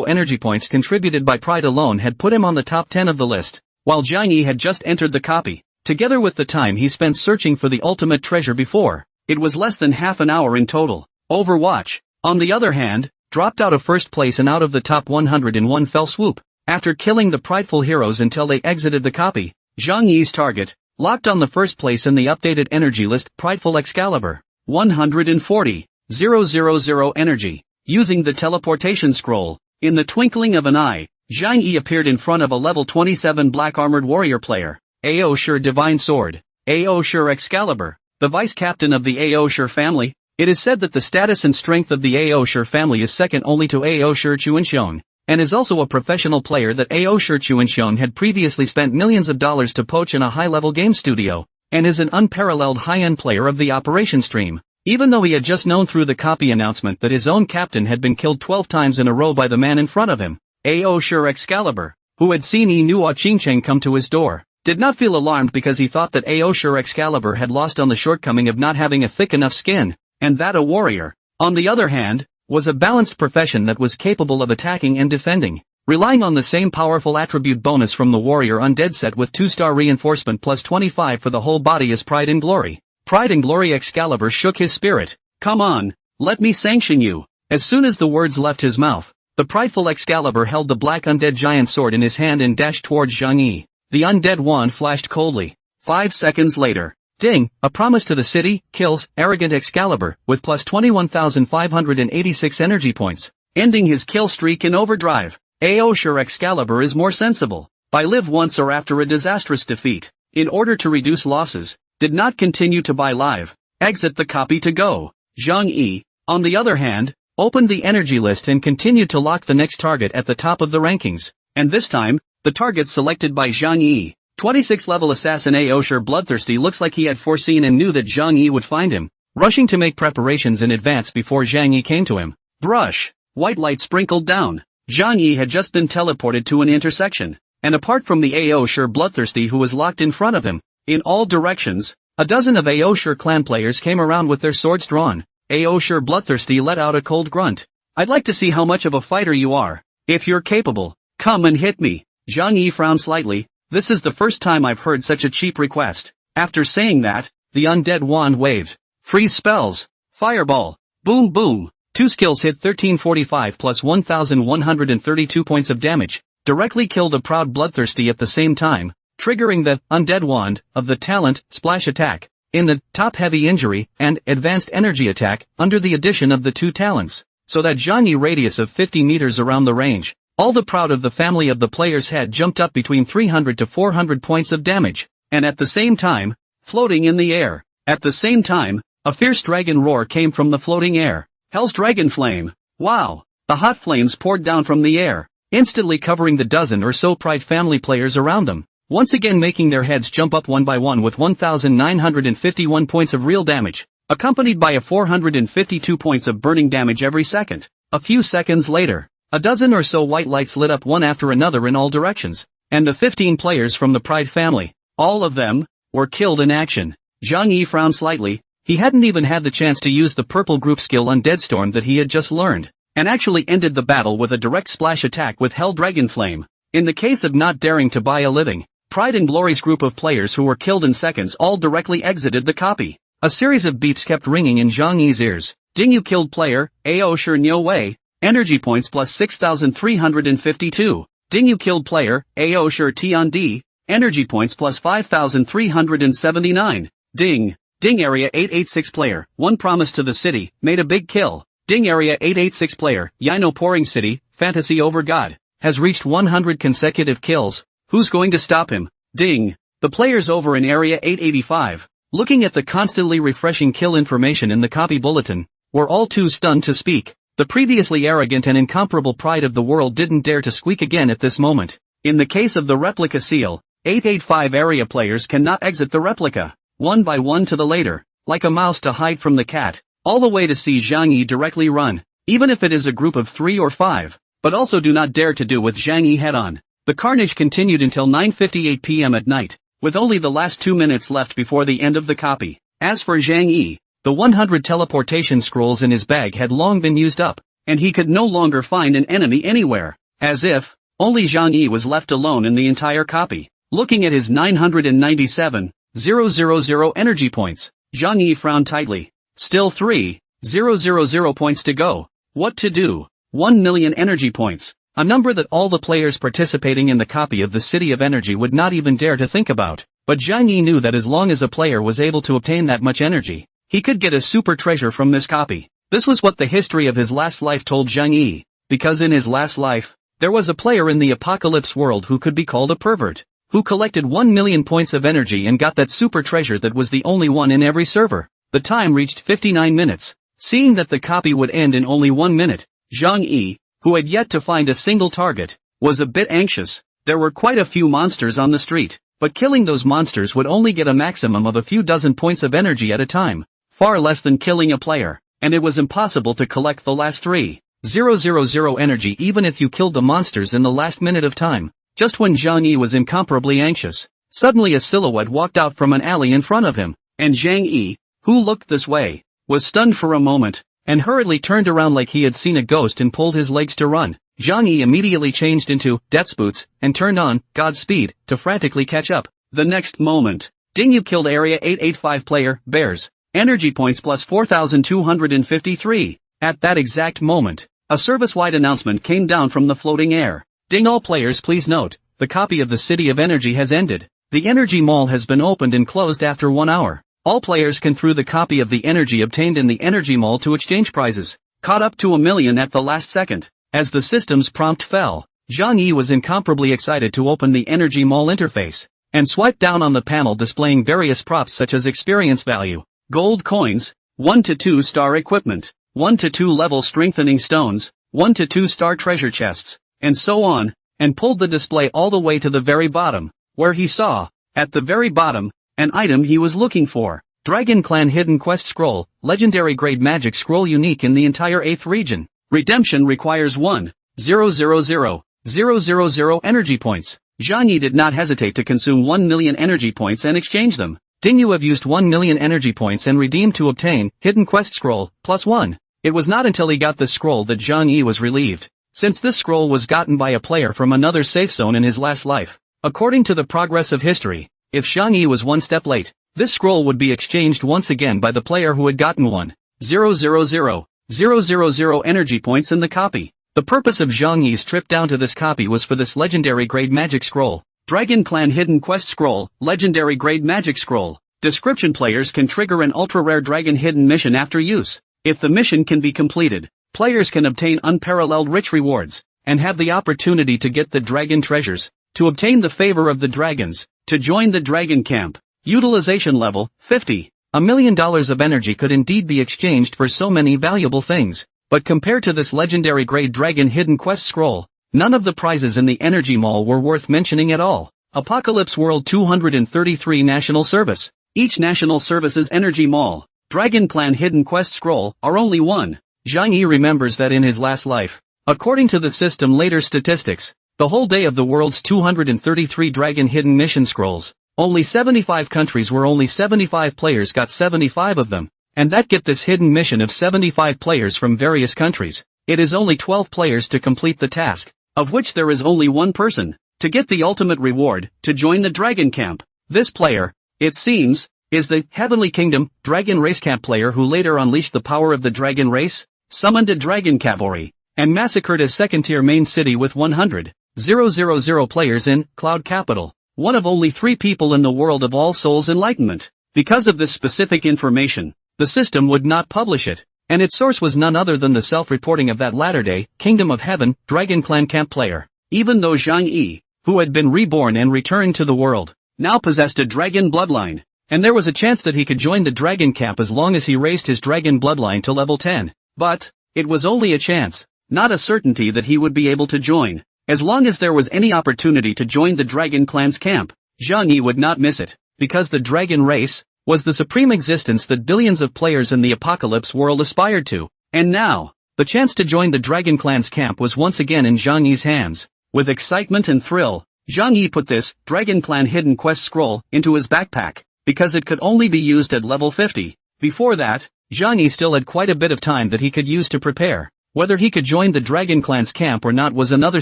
energy points contributed by Pride alone had put him on the top 10 of the list, while Zhang Yi had just entered the copy. Together with the time he spent searching for the ultimate treasure before, it was less than half an hour in total. Overwatch, on the other hand, dropped out of first place and out of the top 100 in one fell swoop. After killing the prideful heroes until they exited the copy, Zhang Yi's target, locked on the first place in the updated energy list, Prideful Excalibur, 140,000 energy. using the teleportation scroll. In the twinkling of an eye, Zhang Yi appeared in front of a level 27 black armored warrior player. Ao Shur Divine Sword. Ao Shur Excalibur, the vice captain of the Ao Shur family. It is said that the status and strength of the Ao Shur family is second only to Ao Shur Chuanxiong, and is also a professional player that Ao Shur Chuanxiong had previously spent millions of dollars to poach in a high-level game studio, and is an unparalleled high-end player of the operation stream. Even though he had just known through the copy announcement that his own captain had been killed 12 times in a row by the man in front of him, Ao Shur Excalibur, who had seen Yi Nuo Qingcheng come to his door, did not feel alarmed because he thought that Ao Shur Excalibur had lost on the shortcoming of not having a thick enough skin, and that a warrior, on the other hand, was a balanced profession that was capable of attacking and defending, relying on the same powerful attribute bonus from the warrior undead set with 2-star reinforcement plus 25 for the whole body as Pride and Glory. Pride and Glory Excalibur shook his spirit. Come on, let me sanction you. As soon as the words left his mouth, the prideful Excalibur held the black undead giant sword in his hand and dashed towards Zhang Yi. The undead wand flashed coldly. 5 seconds later, ding, a promise to the city, kills, arrogant Excalibur, with plus 21,586 energy points, ending his kill streak in overdrive. Ao Shur Excalibur is more sensible. Buy live once or after a disastrous defeat. In order to reduce losses, did not continue to buy live, exit the copy to go. Zhang Yi, on the other hand, opened the energy list and continued to lock the next target at the top of the rankings, and this time, the target selected by Zhang Yi, 26 level assassin Ao Shur Bloodthirsty, looks like he had foreseen and knew that Zhang Yi would find him, rushing to make preparations in advance before Zhang Yi came to him. Brush, white light sprinkled down. Zhang Yi had just been teleported to an intersection, and apart from the Ao Shur Bloodthirsty who was locked in front of him, in all directions, a dozen of Ao Shur clan players came around with their swords drawn. Ao Shur Bloodthirsty let out a cold grunt. I'd like to see how much of a fighter you are. If you're capable, come and hit me. Zhang Yi frowned slightly. This is the first time I've heard such a cheap request. After saying that, the undead wand waved. Freeze spells. Fireball. Boom boom. 2 skills hit 1345 plus 1132 points of damage, directly killed a proud Bloodthirsty at the same time, triggering the undead wand of the talent splash attack in the top heavy injury and advanced energy attack under the addition of the 2 talents, so that Zhang Yi radius of 50 meters around the range. All the proud of the family of the player's head jumped up between 300 to 400 points of damage, and at the same time, floating in the air. At the same time, a fierce dragon roar came from the floating air. Hell's dragon flame. Wow! The hot flames poured down from the air, instantly covering the dozen or so Pride family players around them, once again making their heads jump up one by one with 1,951 points of real damage, accompanied by a 452 points of burning damage every second. A few seconds later, a dozen or so white lights lit up one after another in all directions, and the 15 players from the Pride family, all of them, were killed in action. Zhang Yi frowned slightly. He hadn't even had the chance to use the purple group skill Undead Storm that he had just learned, and actually ended the battle with a direct splash attack with Hell Dragon Flame. In the case of not daring to buy a living, Pride and Glory's group of players who were killed in seconds all directly exited the copy. A series of beeps kept ringing in Zhang Yi's ears. Ding you killed player, Ao Shur Niu Wei, energy points plus 6,352. Ding you killed player, Ao Shur Tian Di, energy points plus 5,379. Ding. Ding Area 886 player, one promise to the city, made a big kill. Ding Area 886 player, Yino Pouring City, fantasy over God, has reached 100 consecutive kills. Who's going to stop him? Ding. The players over in Area 885, looking at the constantly refreshing kill information in the copy bulletin, were all too stunned to speak. The previously arrogant and incomparable Pride of the world didn't dare to squeak again at this moment. In the case of the replica seal, 885 area players cannot exit the replica, one by one to the later, like a mouse to hide from the cat, all the way to see Zhang Yi directly run, even if it is a group of 3 or 5, but also do not dare to do with Zhang Yi head on. The carnage continued until 9:58 p.m. at night, with only the last 2 minutes left before the end of the copy. As for Zhang Yi, the 100 teleportation scrolls in his bag had long been used up, and he could no longer find an enemy anywhere, as if only Zhang Yi was left alone in the entire copy. Looking at his 997,000 energy points, Zhang Yi frowned tightly. Still 3,000 points to go. What to do? 1 million energy points, a number that all the players participating in the copy of the City of Energy would not even dare to think about. But Zhang Yi knew that as long as a player was able to obtain that much energy, he could get a super treasure from this copy. This was what the history of his last life told Zhang Yi, because in his last life, there was a player in the apocalypse world who could be called a pervert, who collected 1 million points of energy and got that super treasure that was the only one in every server. The time reached 59 minutes. Seeing that the copy would end in only 1 minute, Zhang Yi, who had yet to find a single target, was a bit anxious. There were quite a few monsters on the street, but killing those monsters would only get a maximum of a few dozen points of energy at a time, far less than killing a player, and it was impossible to collect the last 3,000 energy even if you killed the monsters in the last minute of time. Just when Zhang Yi was incomparably anxious, suddenly a silhouette walked out from an alley in front of him, and Zhang Yi, who looked this way, was stunned for a moment, and hurriedly turned around like he had seen a ghost and pulled his legs to run. Zhang Yi immediately changed into Death's Boots and turned on Godspeed to frantically catch up. The next moment, Dingyu killed Area 885 player Bears. Energy points plus 4,253. At that exact moment, a service-wide announcement came down from the floating air. Ding, all players please note, the copy of the City of Energy has ended. The Energy Mall has been opened and closed after 1 hour. All players can throw the copy of the energy obtained in the Energy Mall to exchange prizes, caught up to 1 million at the last second. As the system's prompt fell, Zhang Yi was incomparably excited to open the Energy Mall interface, and swipe down on the panel displaying various props such as experience value, gold coins, 1 to 2 star equipment, 1 to 2 level strengthening stones, 1 to 2 star treasure chests, and so on, and pulled the display all the way to the very bottom, where he saw, at the very bottom, an item he was looking for. Dragon Clan Hidden Quest Scroll, Legendary Grade Magic Scroll unique in the entire 8th region. Redemption requires 1,000,000 energy points. Zhang Yi did not hesitate to consume 1 million energy points and exchange them. Dingyu have used 1 million energy points and redeemed to obtain Hidden Quest Scroll, +1. It was not until he got this scroll that Zhang Yi was relieved, since this scroll was gotten by a player from another safe zone in his last life. According to the progress of history, if Zhang Yi was 1 step late, this scroll would be exchanged once again by the player who had gotten 1,000,000 energy points in the copy. The purpose of Zhang Yi's trip down to this copy was for this legendary grade magic scroll. Dragon Clan Hidden Quest Scroll, Legendary Grade Magic Scroll. Description: players can trigger an ultra-rare dragon hidden mission after use. If the mission can be completed, players can obtain unparalleled rich rewards, and have the opportunity to get the dragon treasures, to obtain the favor of the dragons, to join the dragon camp. Utilization level, 50. $1 million of energy could indeed be exchanged for so many valuable things, but compared to this legendary grade dragon hidden quest scroll, none of the prizes in the Energy Mall were worth mentioning at all. Apocalypse World 233 National Service. Each National Service's Energy Mall, Dragon Clan Hidden Quest Scroll, are only 1. Zhang Yi remembers that in his last life, according to the system later statistics, the whole day of the world's 233 Dragon Hidden Mission Scrolls, only 75 countries where only 75 players got 75 of them, and that get this hidden mission of 75 players from various countries. It is only 12 players to complete the task, of which there is only 1 person, to get the ultimate reward, to join the Dragon Camp. This player, it seems, is the Heavenly Kingdom Dragon Race Camp player who later unleashed the power of the dragon race, summoned a dragon cavalry, and massacred a second-tier main city with 100,000 players in Cloud Capital. One of only 3 people in the world of All Souls Enlightenment. Because of this specific information, the system would not publish it, and its source was none other than the self-reporting of that latter-day Kingdom of Heaven Dragon Clan Camp player. Even though Zhang Yi, who had been reborn and returned to the world, now possessed a dragon bloodline, and there was a chance that he could join the dragon camp as long as he raised his dragon bloodline to level 10. But it was only a chance, not a certainty that he would be able to join. As long as there was any opportunity to join the Dragon Clan's camp, Zhang Yi would not miss it, because the dragon race was the supreme existence that billions of players in the apocalypse world aspired to. And now, the chance to join the Dragon Clan's camp was once again in Zhang Yi's hands. With excitement and thrill, Zhang Yi put this Dragon Clan Hidden Quest Scroll into his backpack, because it could only be used at level 50. Before that, Zhang Yi still had quite a bit of time that he could use to prepare. Whether he could join the Dragon Clan's camp or not was another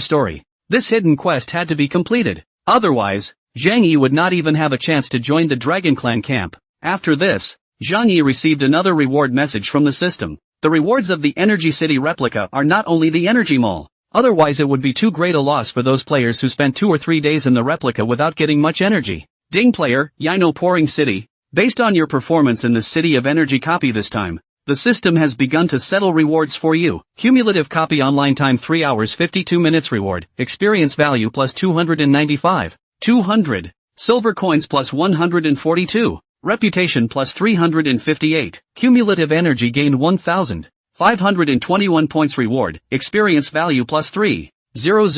story. This hidden quest had to be completed. Otherwise, Zhang Yi would not even have a chance to join the Dragon Clan camp. After this, Zhang Yi received another reward message from the system. The rewards of the Energy City replica are not only the Energy Mall. Otherwise it would be too great a loss for those players who spent 2 or 3 days in the replica without getting much energy. Ding player, Yino Pouring City. Based on your performance in the City of Energy copy this time, The system has begun to settle rewards for you. Cumulative copy online time 3 hours 52 minutes reward. Experience value plus 295. 200. Silver coins plus 142. Reputation plus 358. Cumulative energy gained 1000. 521 points reward. Experience value plus 3. 000.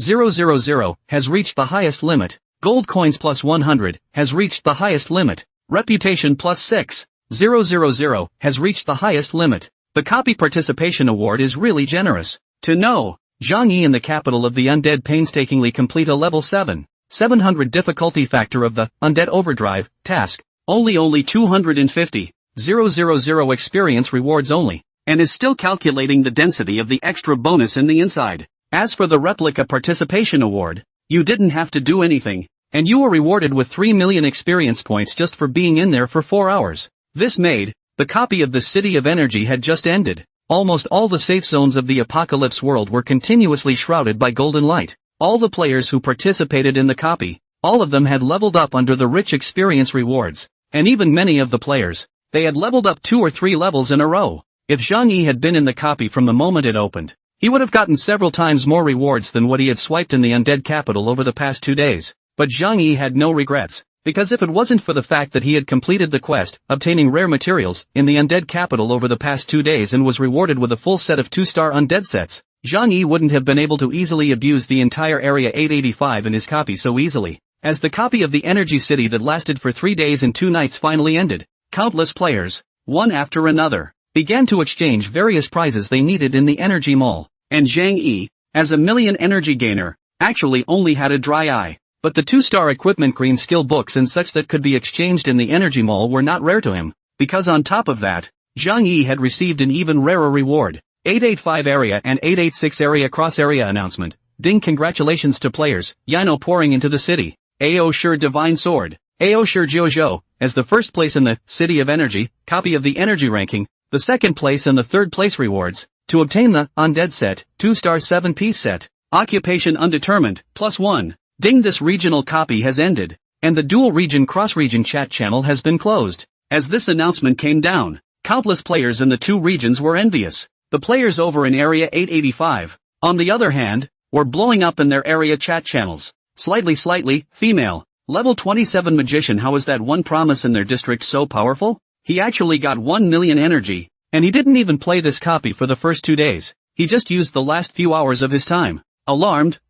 000 has reached the highest limit. Gold coins plus 100 has reached the highest limit. Reputation plus 6. 000 has reached the highest limit. The copy participation award is really generous. To know, Zhang Yi in the capital of the undead painstakingly complete a level 700 difficulty factor of the Undead Overdrive task. Only 250. 000 experience rewards only. And is still calculating the density of the extra bonus in the inside. As for the replica participation award, you didn't have to do anything, and you were rewarded with 3 million experience points just for being in there for 4 hours. This made, the copy of the City of Energy had just ended. Almost all the safe zones of the apocalypse world were continuously shrouded by golden light. All the players who participated in the copy, all of them had leveled up under the rich experience rewards, and even many of the players, they had leveled up 2 or 3 levels in a row. If Zhang Yi had been in the copy from the moment it opened, he would have gotten several times more rewards than what he had swiped in the undead capital over the past 2 days. But Zhang Yi had no regrets, because if it wasn't for the fact that he had completed the quest, obtaining rare materials, in the undead capital over the past 2 days and was rewarded with a full set of 2-star undead sets, Zhang Yi wouldn't have been able to easily abuse the entire Area 885 in his copy so easily. As the copy of the Energy City that lasted for 3 days and 2 nights finally ended, countless players, one after another, began to exchange various prizes they needed in the Energy Mall, and Zhang Yi, as a million energy gainer, actually only had a dry eye. But the 2-star equipment green skill books and such that could be exchanged in the Energy Mall were not rare to him, because on top of that, Zhang Yi had received an even rarer reward. 885 area and 886 area cross-area announcement. Ding, congratulations to players, Yino pouring into the city. Ao Sure Divine Sword. Ao Sure Jojo, as the first place in the City of Energy, copy of the energy ranking, the second place and the third place rewards, to obtain the Undead set, 2-star 7-piece set. Occupation undetermined, +1. Ding, this regional copy has ended, and the dual region cross-region chat channel has been closed. As this announcement came down, countless players in the 2 regions were envious. The players over in Area 885, on the other hand, were blowing up in their area chat channels. Slightly, female, level 27 magician. How is that one promise in their district so powerful? He actually got 1 million energy, and he didn't even play this copy for the first 2 days. He just used the last few hours of his time. Alarmed.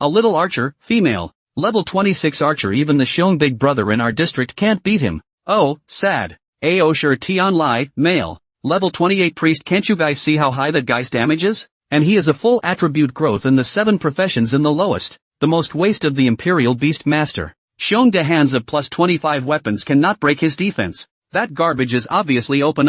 A little archer, female, level 26 archer. Even the Xiong big brother in our district can't beat him. Oh, sad. Ao Sure Tian Lai, male, level 28 priest. Can't you guys see how high that guy's damage is? And he is a full attribute growth in the 7 professions in the lowest, the most waste of the Imperial Beast Master. Xiong de hands of plus 25 weapons cannot break his defense. That garbage is obviously open.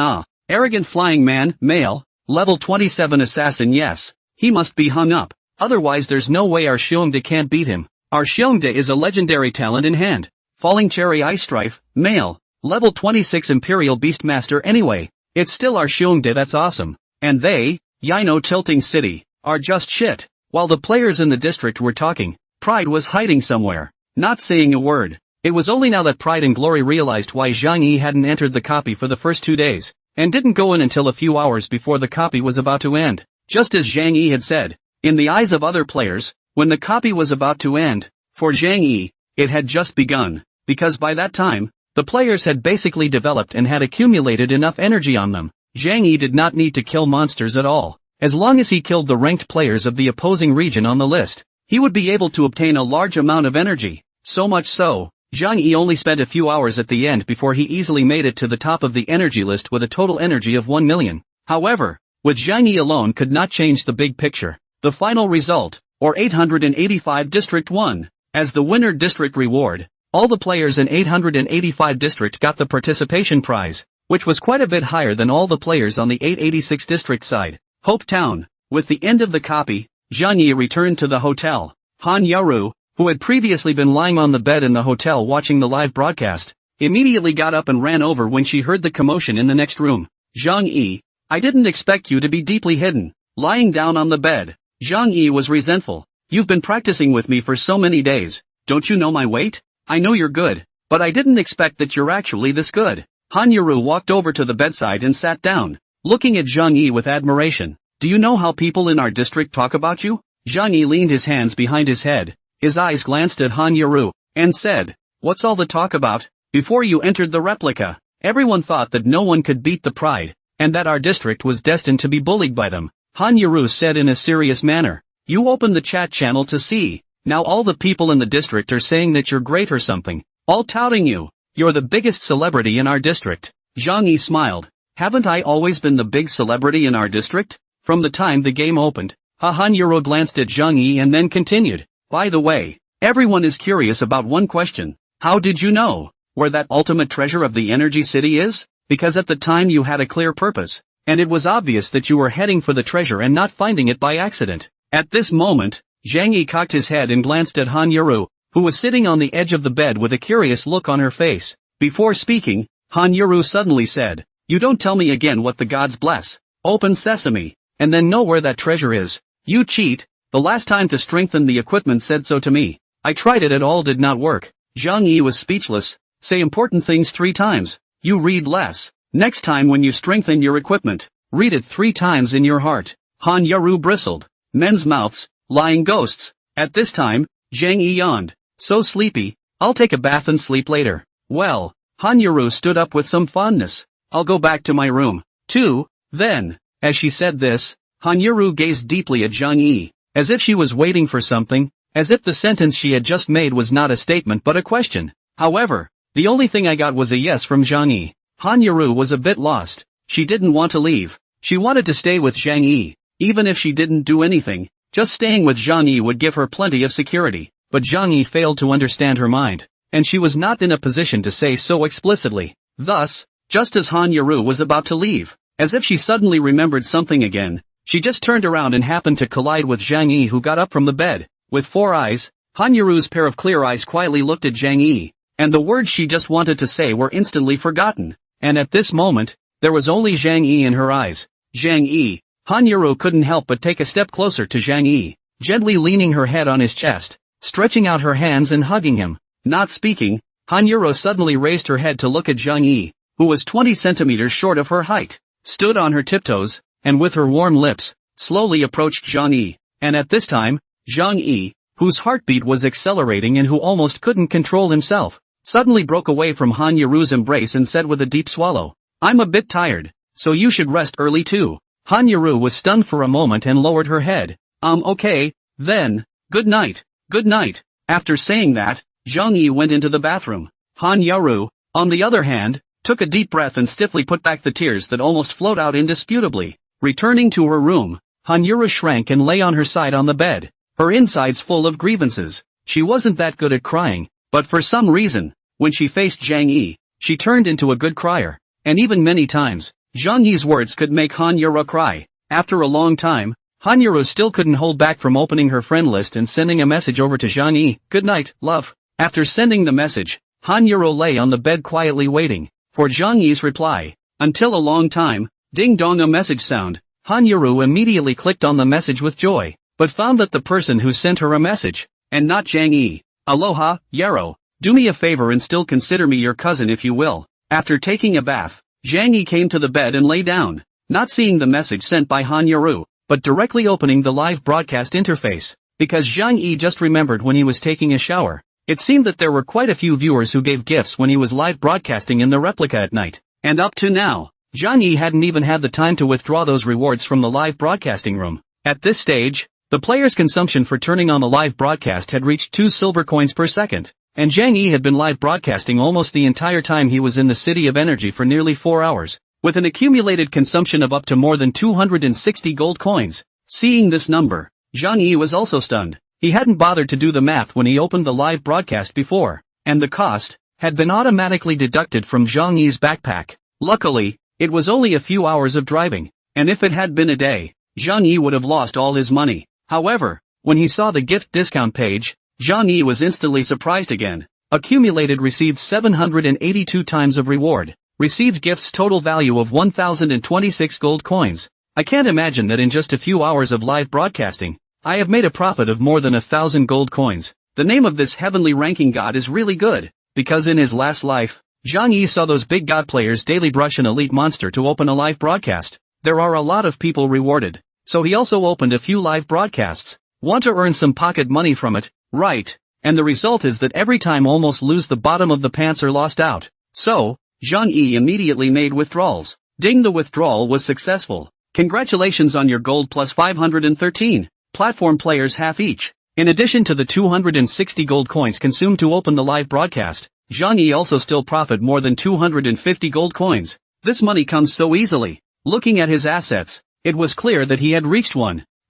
Arrogant flying man, male, level 27 assassin. Yes, he must be hung up. Otherwise there's no way our Xiongde can't beat him. Our Xiongde is a legendary talent in hand. Falling Cherry Ice Strife, male, level 26 Imperial Beastmaster. Anyway, it's still our Xiongde. That's awesome. And they, Yino Tilting City, are just shit. While the players in the district were talking, Pride was hiding somewhere, not saying a word. It was only now that Pride and Glory realized why Zhang Yi hadn't entered the copy for the first 2 days, and didn't go in until a few hours before the copy was about to end. Just as Zhang Yi had said, in the eyes of other players, when the copy was about to end, for Zhang Yi, it had just begun, because by that time, the players had basically developed and had accumulated enough energy on them. Zhang Yi did not need to kill monsters at all. As long as he killed the ranked players of the opposing region on the list, he would be able to obtain a large amount of energy. So much so, Zhang Yi only spent a few hours at the end before he easily made it to the top of the energy list with a total energy of 1 million. However, with Zhang Yi alone could not change the big picture. The final result, or 885 District 1, as the winner district reward, all the players in 885 District got the participation prize, which was quite a bit higher than all the players on the 886 District side. Hope Town. With the end of the copy, Zhang Yi returned to the hotel. Han Yaru, who had previously been lying on the bed in the hotel watching the live broadcast, immediately got up and ran over when she heard the commotion in the next room. Zhang Yi, I didn't expect you to be deeply hidden. Lying down on the bed, Zhang Yi was resentful. You've been practicing with me for so many days. Don't you know my weight? I know you're good, but I didn't expect that you're actually this good. Han Yuru walked over to the bedside and sat down, looking at Zhang Yi with admiration. Do you know how people in our district talk about you? Zhang Yi leaned his hands behind his head, his eyes glanced at Han Yuru, and said, what's all the talk about? Before you entered the replica, everyone thought that no one could beat the pride, and that our district was destined to be bullied by them. Han Yuru said in a serious manner. You opened the chat channel to see. Now all the people in the district are saying that you're great or something. All touting you. You're the biggest celebrity in our district. Zhang Yi smiled. Haven't I always been the big celebrity in our district? From the time the game opened. Han Yuru glanced at Zhang Yi and then continued. By the way, everyone is curious about one question. How did you know where that ultimate treasure of the energy city is? Because at the time you had a clear purpose, and it was obvious that you were heading for the treasure and not finding it by accident. At this moment, Zhang Yi cocked his head and glanced at Han Yuru, who was sitting on the edge of the bed with a curious look on her face. Before speaking, Han Yuru suddenly said, you don't tell me again what the gods bless. Open sesame, and then know where that treasure is. You cheat. The last time to strengthen the equipment said so to me. I tried it all did not work. Zhang Yi was speechless. Say important things 3 times. You read less. Next time when you strengthen your equipment, read it 3 times in your heart. Han Yuru bristled. Men's mouths, lying ghosts. At this time, Zhang Yi yawned. So sleepy, I'll take a bath and sleep later. Well, Han Yuru stood up with some fondness. I'll go back to my room, too, then. As she said this, Han Yuru gazed deeply at Zhang Yi, as if she was waiting for something, as if the sentence she had just made was not a statement but a question. However, the only thing I got was a yes from Zhang Yi. Han Yuru was a bit lost. She didn't want to leave. She wanted to stay with Zhang Yi. Even if she didn't do anything, just staying with Zhang Yi would give her plenty of security. But Zhang Yi failed to understand her mind, and she was not in a position to say so explicitly. Thus, just as Han Yuru was about to leave, as if she suddenly remembered something again, she just turned around and happened to collide with Zhang Yi, who got up from the bed. With 4 eyes, Han Yuru's pair of clear eyes quietly looked at Zhang Yi, and the words she just wanted to say were instantly forgotten. And at this moment, there was only Zhang Yi in her eyes. Zhang Yi. Han Yuru couldn't help but take a step closer to Zhang Yi, gently leaning her head on his chest, stretching out her hands and hugging him. Not speaking, Han Yuru suddenly raised her head to look at Zhang Yi, who was 20 centimeters short of her height, stood on her tiptoes, and with her warm lips, slowly approached Zhang Yi. And at this time, Zhang Yi, whose heartbeat was accelerating and who almost couldn't control himself, suddenly broke away from Han Yuru's embrace and said with a deep swallow, I'm a bit tired, so you should rest early too. Han Yuru was stunned for a moment and lowered her head. Okay, then, good night, good night. After saying that, Zhang Yi went into the bathroom. Han Yuru, on the other hand, took a deep breath and stiffly put back the tears that almost flowed out indisputably. Returning to her room, Han Yuru shrank and lay on her side on the bed, her insides full of grievances. She wasn't that good at crying, but for some reason, when she faced Zhang Yi, she turned into a good crier. And even many times, Zhang Yi's words could make Han Yuru cry. After a long time, Han Yuru still couldn't hold back from opening her friend list and sending a message over to Zhang Yi. Good night, love. After sending the message, Han Yuru lay on the bed quietly waiting for Zhang Yi's reply. Until a long time, ding dong, a message sound. Han Yuru immediately clicked on the message with joy, but found that the person who sent her a message, and not Zhang Yi. Aloha, Yarrow. Do me a favor and still consider me your cousin if you will. After taking a bath, Zhang Yi came to the bed and lay down, not seeing the message sent by Han Yuru, but directly opening the live broadcast interface, because Zhang Yi just remembered when he was taking a shower. It seemed that there were quite a few viewers who gave gifts when he was live broadcasting in the replica at night, and up to now, Zhang Yi hadn't even had the time to withdraw those rewards from the live broadcasting room. At this stage, the player's consumption for turning on the live broadcast had reached 2 silver coins per second. And Zhang Yi had been live broadcasting almost the entire time he was in the City of Energy for nearly 4 hours, with an accumulated consumption of up to more than 260 gold coins. Seeing this number, Zhang Yi was also stunned. He hadn't bothered to do the math when he opened the live broadcast before, and the cost had been automatically deducted from Zhang Yi's backpack. Luckily, it was only a few hours of driving, and if it had been a day, Zhang Yi would have lost all his money. However, when he saw the gift discount page, Zhang Yi was instantly surprised again. Accumulated received 782 times of reward. Received gifts total value of 1,026 gold coins. I can't imagine that in just a few hours of live broadcasting, I have made a profit of more than 1,000 gold coins. The name of this heavenly ranking god is really good, because in his last life, Zhang Yi saw those big god players daily brush an elite monster to open a live broadcast. There are a lot of people rewarded. So he also opened a few live broadcasts. Want to earn some pocket money from it, right? And the result is that every time almost lose the bottom of the pants or lost out. So, Zhang Yi immediately made withdrawals. Ding, the withdrawal was successful. Congratulations on your gold plus 513. Platform players half each. In addition to the 260 gold coins consumed to open the live broadcast, Zhang Yi also still profit more than 250 gold coins. This money comes so easily. Looking at his assets, it was clear that he had reached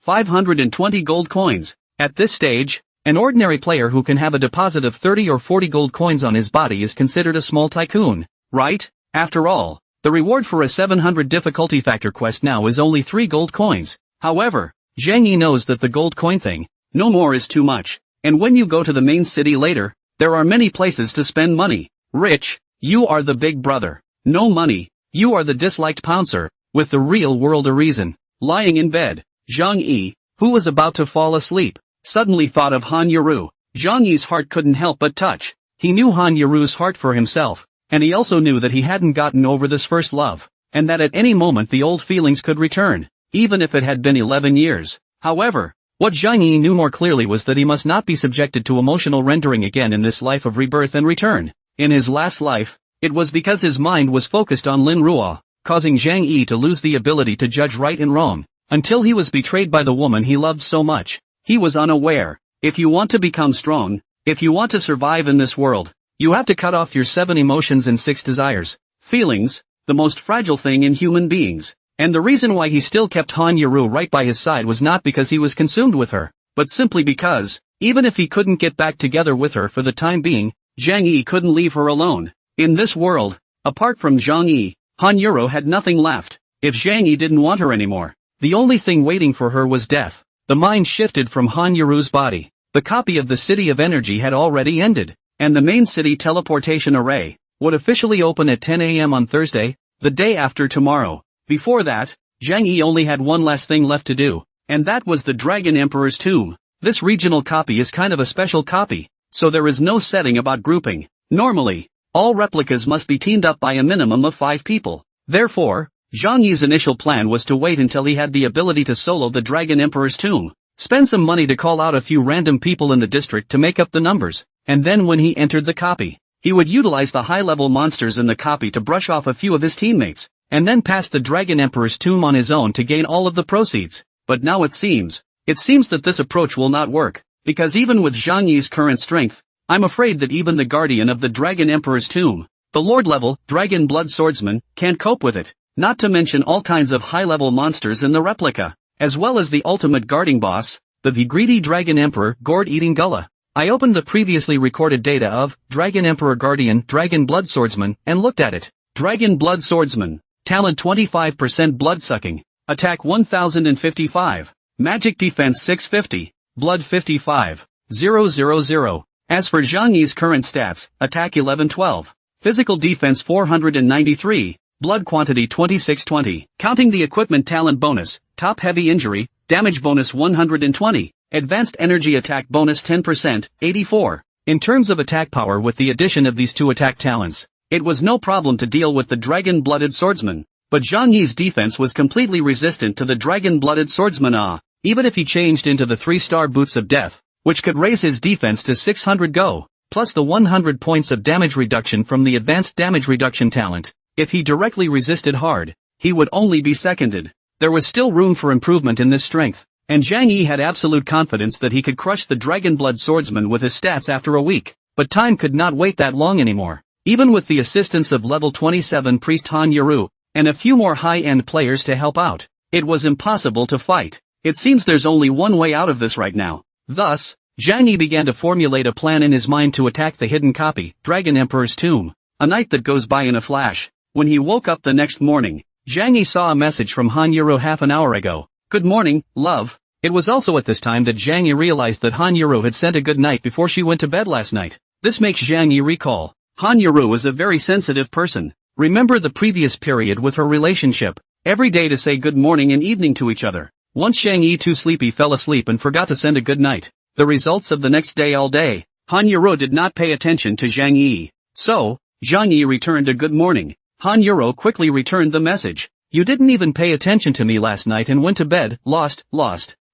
520 gold coins. At this stage, an ordinary player who can have a deposit of 30 or 40 gold coins on his body is considered a small tycoon, right? After all, the reward for a 700 difficulty factor quest now is only 3 gold coins. However, Zhang Yi knows that the gold coin thing, no more is too much. And when you go to the main city later, there are many places to spend money. Rich, you are the big brother. No money, you are the disliked pouncer, with the real world a reason. Lying in bed, Zhang Yi, who was about to fall asleep, suddenly thought of Han Yaru. Zhang Yi's heart couldn't help but touch. He knew Han Yaru's heart for himself, and he also knew that he hadn't gotten over this first love, and that at any moment the old feelings could return, even if it had been 11 years. However, what Zhang Yi knew more clearly was that he must not be subjected to emotional rendering again in this life of rebirth and return. In his last life, it was because his mind was focused on Lin Ruo, causing Zhang Yi to lose the ability to judge right and wrong, until he was betrayed by the woman he loved so much. He was unaware. If you want to become strong, if you want to survive in this world, you have to cut off your 7 emotions and 6 desires. Feelings, the most fragile thing in human beings. And the reason why he still kept Han Yaru right by his side was not because he was consumed with her, but simply because, even if he couldn't get back together with her for the time being, Zhang Yi couldn't leave her alone. In this world, apart from Zhang Yi, Han Yaru had nothing left. If Zhang Yi didn't want her anymore, the only thing waiting for her was death. The mind shifted from Han Yaru's body. The copy of the City of Energy had already ended, and the main city teleportation array would officially open at 10 a.m. on Thursday, the day after tomorrow. Before that, Zhang Yi only had one last thing left to do, and that was the Dragon Emperor's tomb. This regional copy is kind of a special copy, so there is no setting about grouping. Normally, all replicas must be teamed up by a minimum of 5 people. Therefore, Zhang Yi's initial plan was to wait until he had the ability to solo the Dragon Emperor's tomb, spend some money to call out a few random people in the district to make up the numbers, and then when he entered the copy, he would utilize the high-level monsters in the copy to brush off a few of his teammates, and then pass the Dragon Emperor's tomb on his own to gain all of the proceeds. But now it seems that this approach will not work, because even with Zhang Yi's current strength, I'm afraid that even the guardian of the Dragon Emperor's tomb, the Lord-level Dragon Blood Swordsman, can't cope with it, not to mention all kinds of high-level monsters in the replica, as well as the ultimate guarding boss, the greedy Dragon Emperor Gourd-Eating Gullah. I opened the previously recorded data of Dragon Emperor Guardian Dragon Blood Swordsman and looked at it. Dragon Blood Swordsman. Talent 25% blood-sucking, attack 1055, magic defense 650, blood 55, 000. As for Zhang Yi's current stats, attack 1112, physical defense 493, blood quantity 2620, counting the equipment talent bonus, top heavy injury, damage bonus 120, advanced energy attack bonus 10%, 84. In terms of attack power with the addition of these 2 attack talents, it was no problem to deal with the Dragon-Blooded Swordsman, but Zhang Yi's defense was completely resistant to the Dragon-Blooded Swordsman, even if he changed into the 3-star Boots of Death, which could raise his defense to 600 go, plus the 100 points of damage reduction from the advanced damage reduction talent. If he directly resisted hard, he would only be seconded. There was still room for improvement in this strength, and Zhang Yi had absolute confidence that he could crush the Dragon-Blood Swordsman with his stats after a week, but time could not wait that long anymore. Even with the assistance of level 27 Priest Han Yaru, and a few more high-end players to help out, it was impossible to fight. It seems there's only one way out of this right now. Thus, Zhang Yi began to formulate a plan in his mind to attack the hidden copy, Dragon Emperor's tomb. A night that goes by in a flash. When he woke up the next morning, Zhang Yi saw a message from Han Yaru half an hour ago. Good morning, love. It was also at this time that Zhang Yi realized that Han Yaru had sent a good night before she went to bed last night. This makes Zhang Yi recall. Han Yaru is a very sensitive person. Remember the previous period with her relationship, every day to say good morning and evening to each other. Once Zhang Yi too sleepy fell asleep and forgot to send a good night. The results of the next day all day, Han Yaru did not pay attention to Zhang Yi. So, Zhang Yi returned a good morning. Han Yuro quickly returned the message. You didn't even pay attention to me last night and went to bed, lost.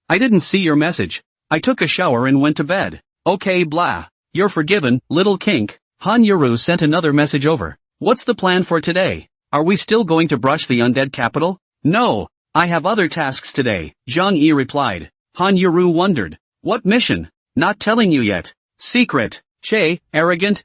I didn't see your message. I took a shower and went to bed. Okay blah. You're forgiven, little kink. Han Yuro sent another message over. What's the plan for today? Are we still going to brush the undead capital? No. I have other tasks today, Zhang Yi replied. Han Yuro wondered. What mission? Not telling you yet. Secret. Che, arrogant.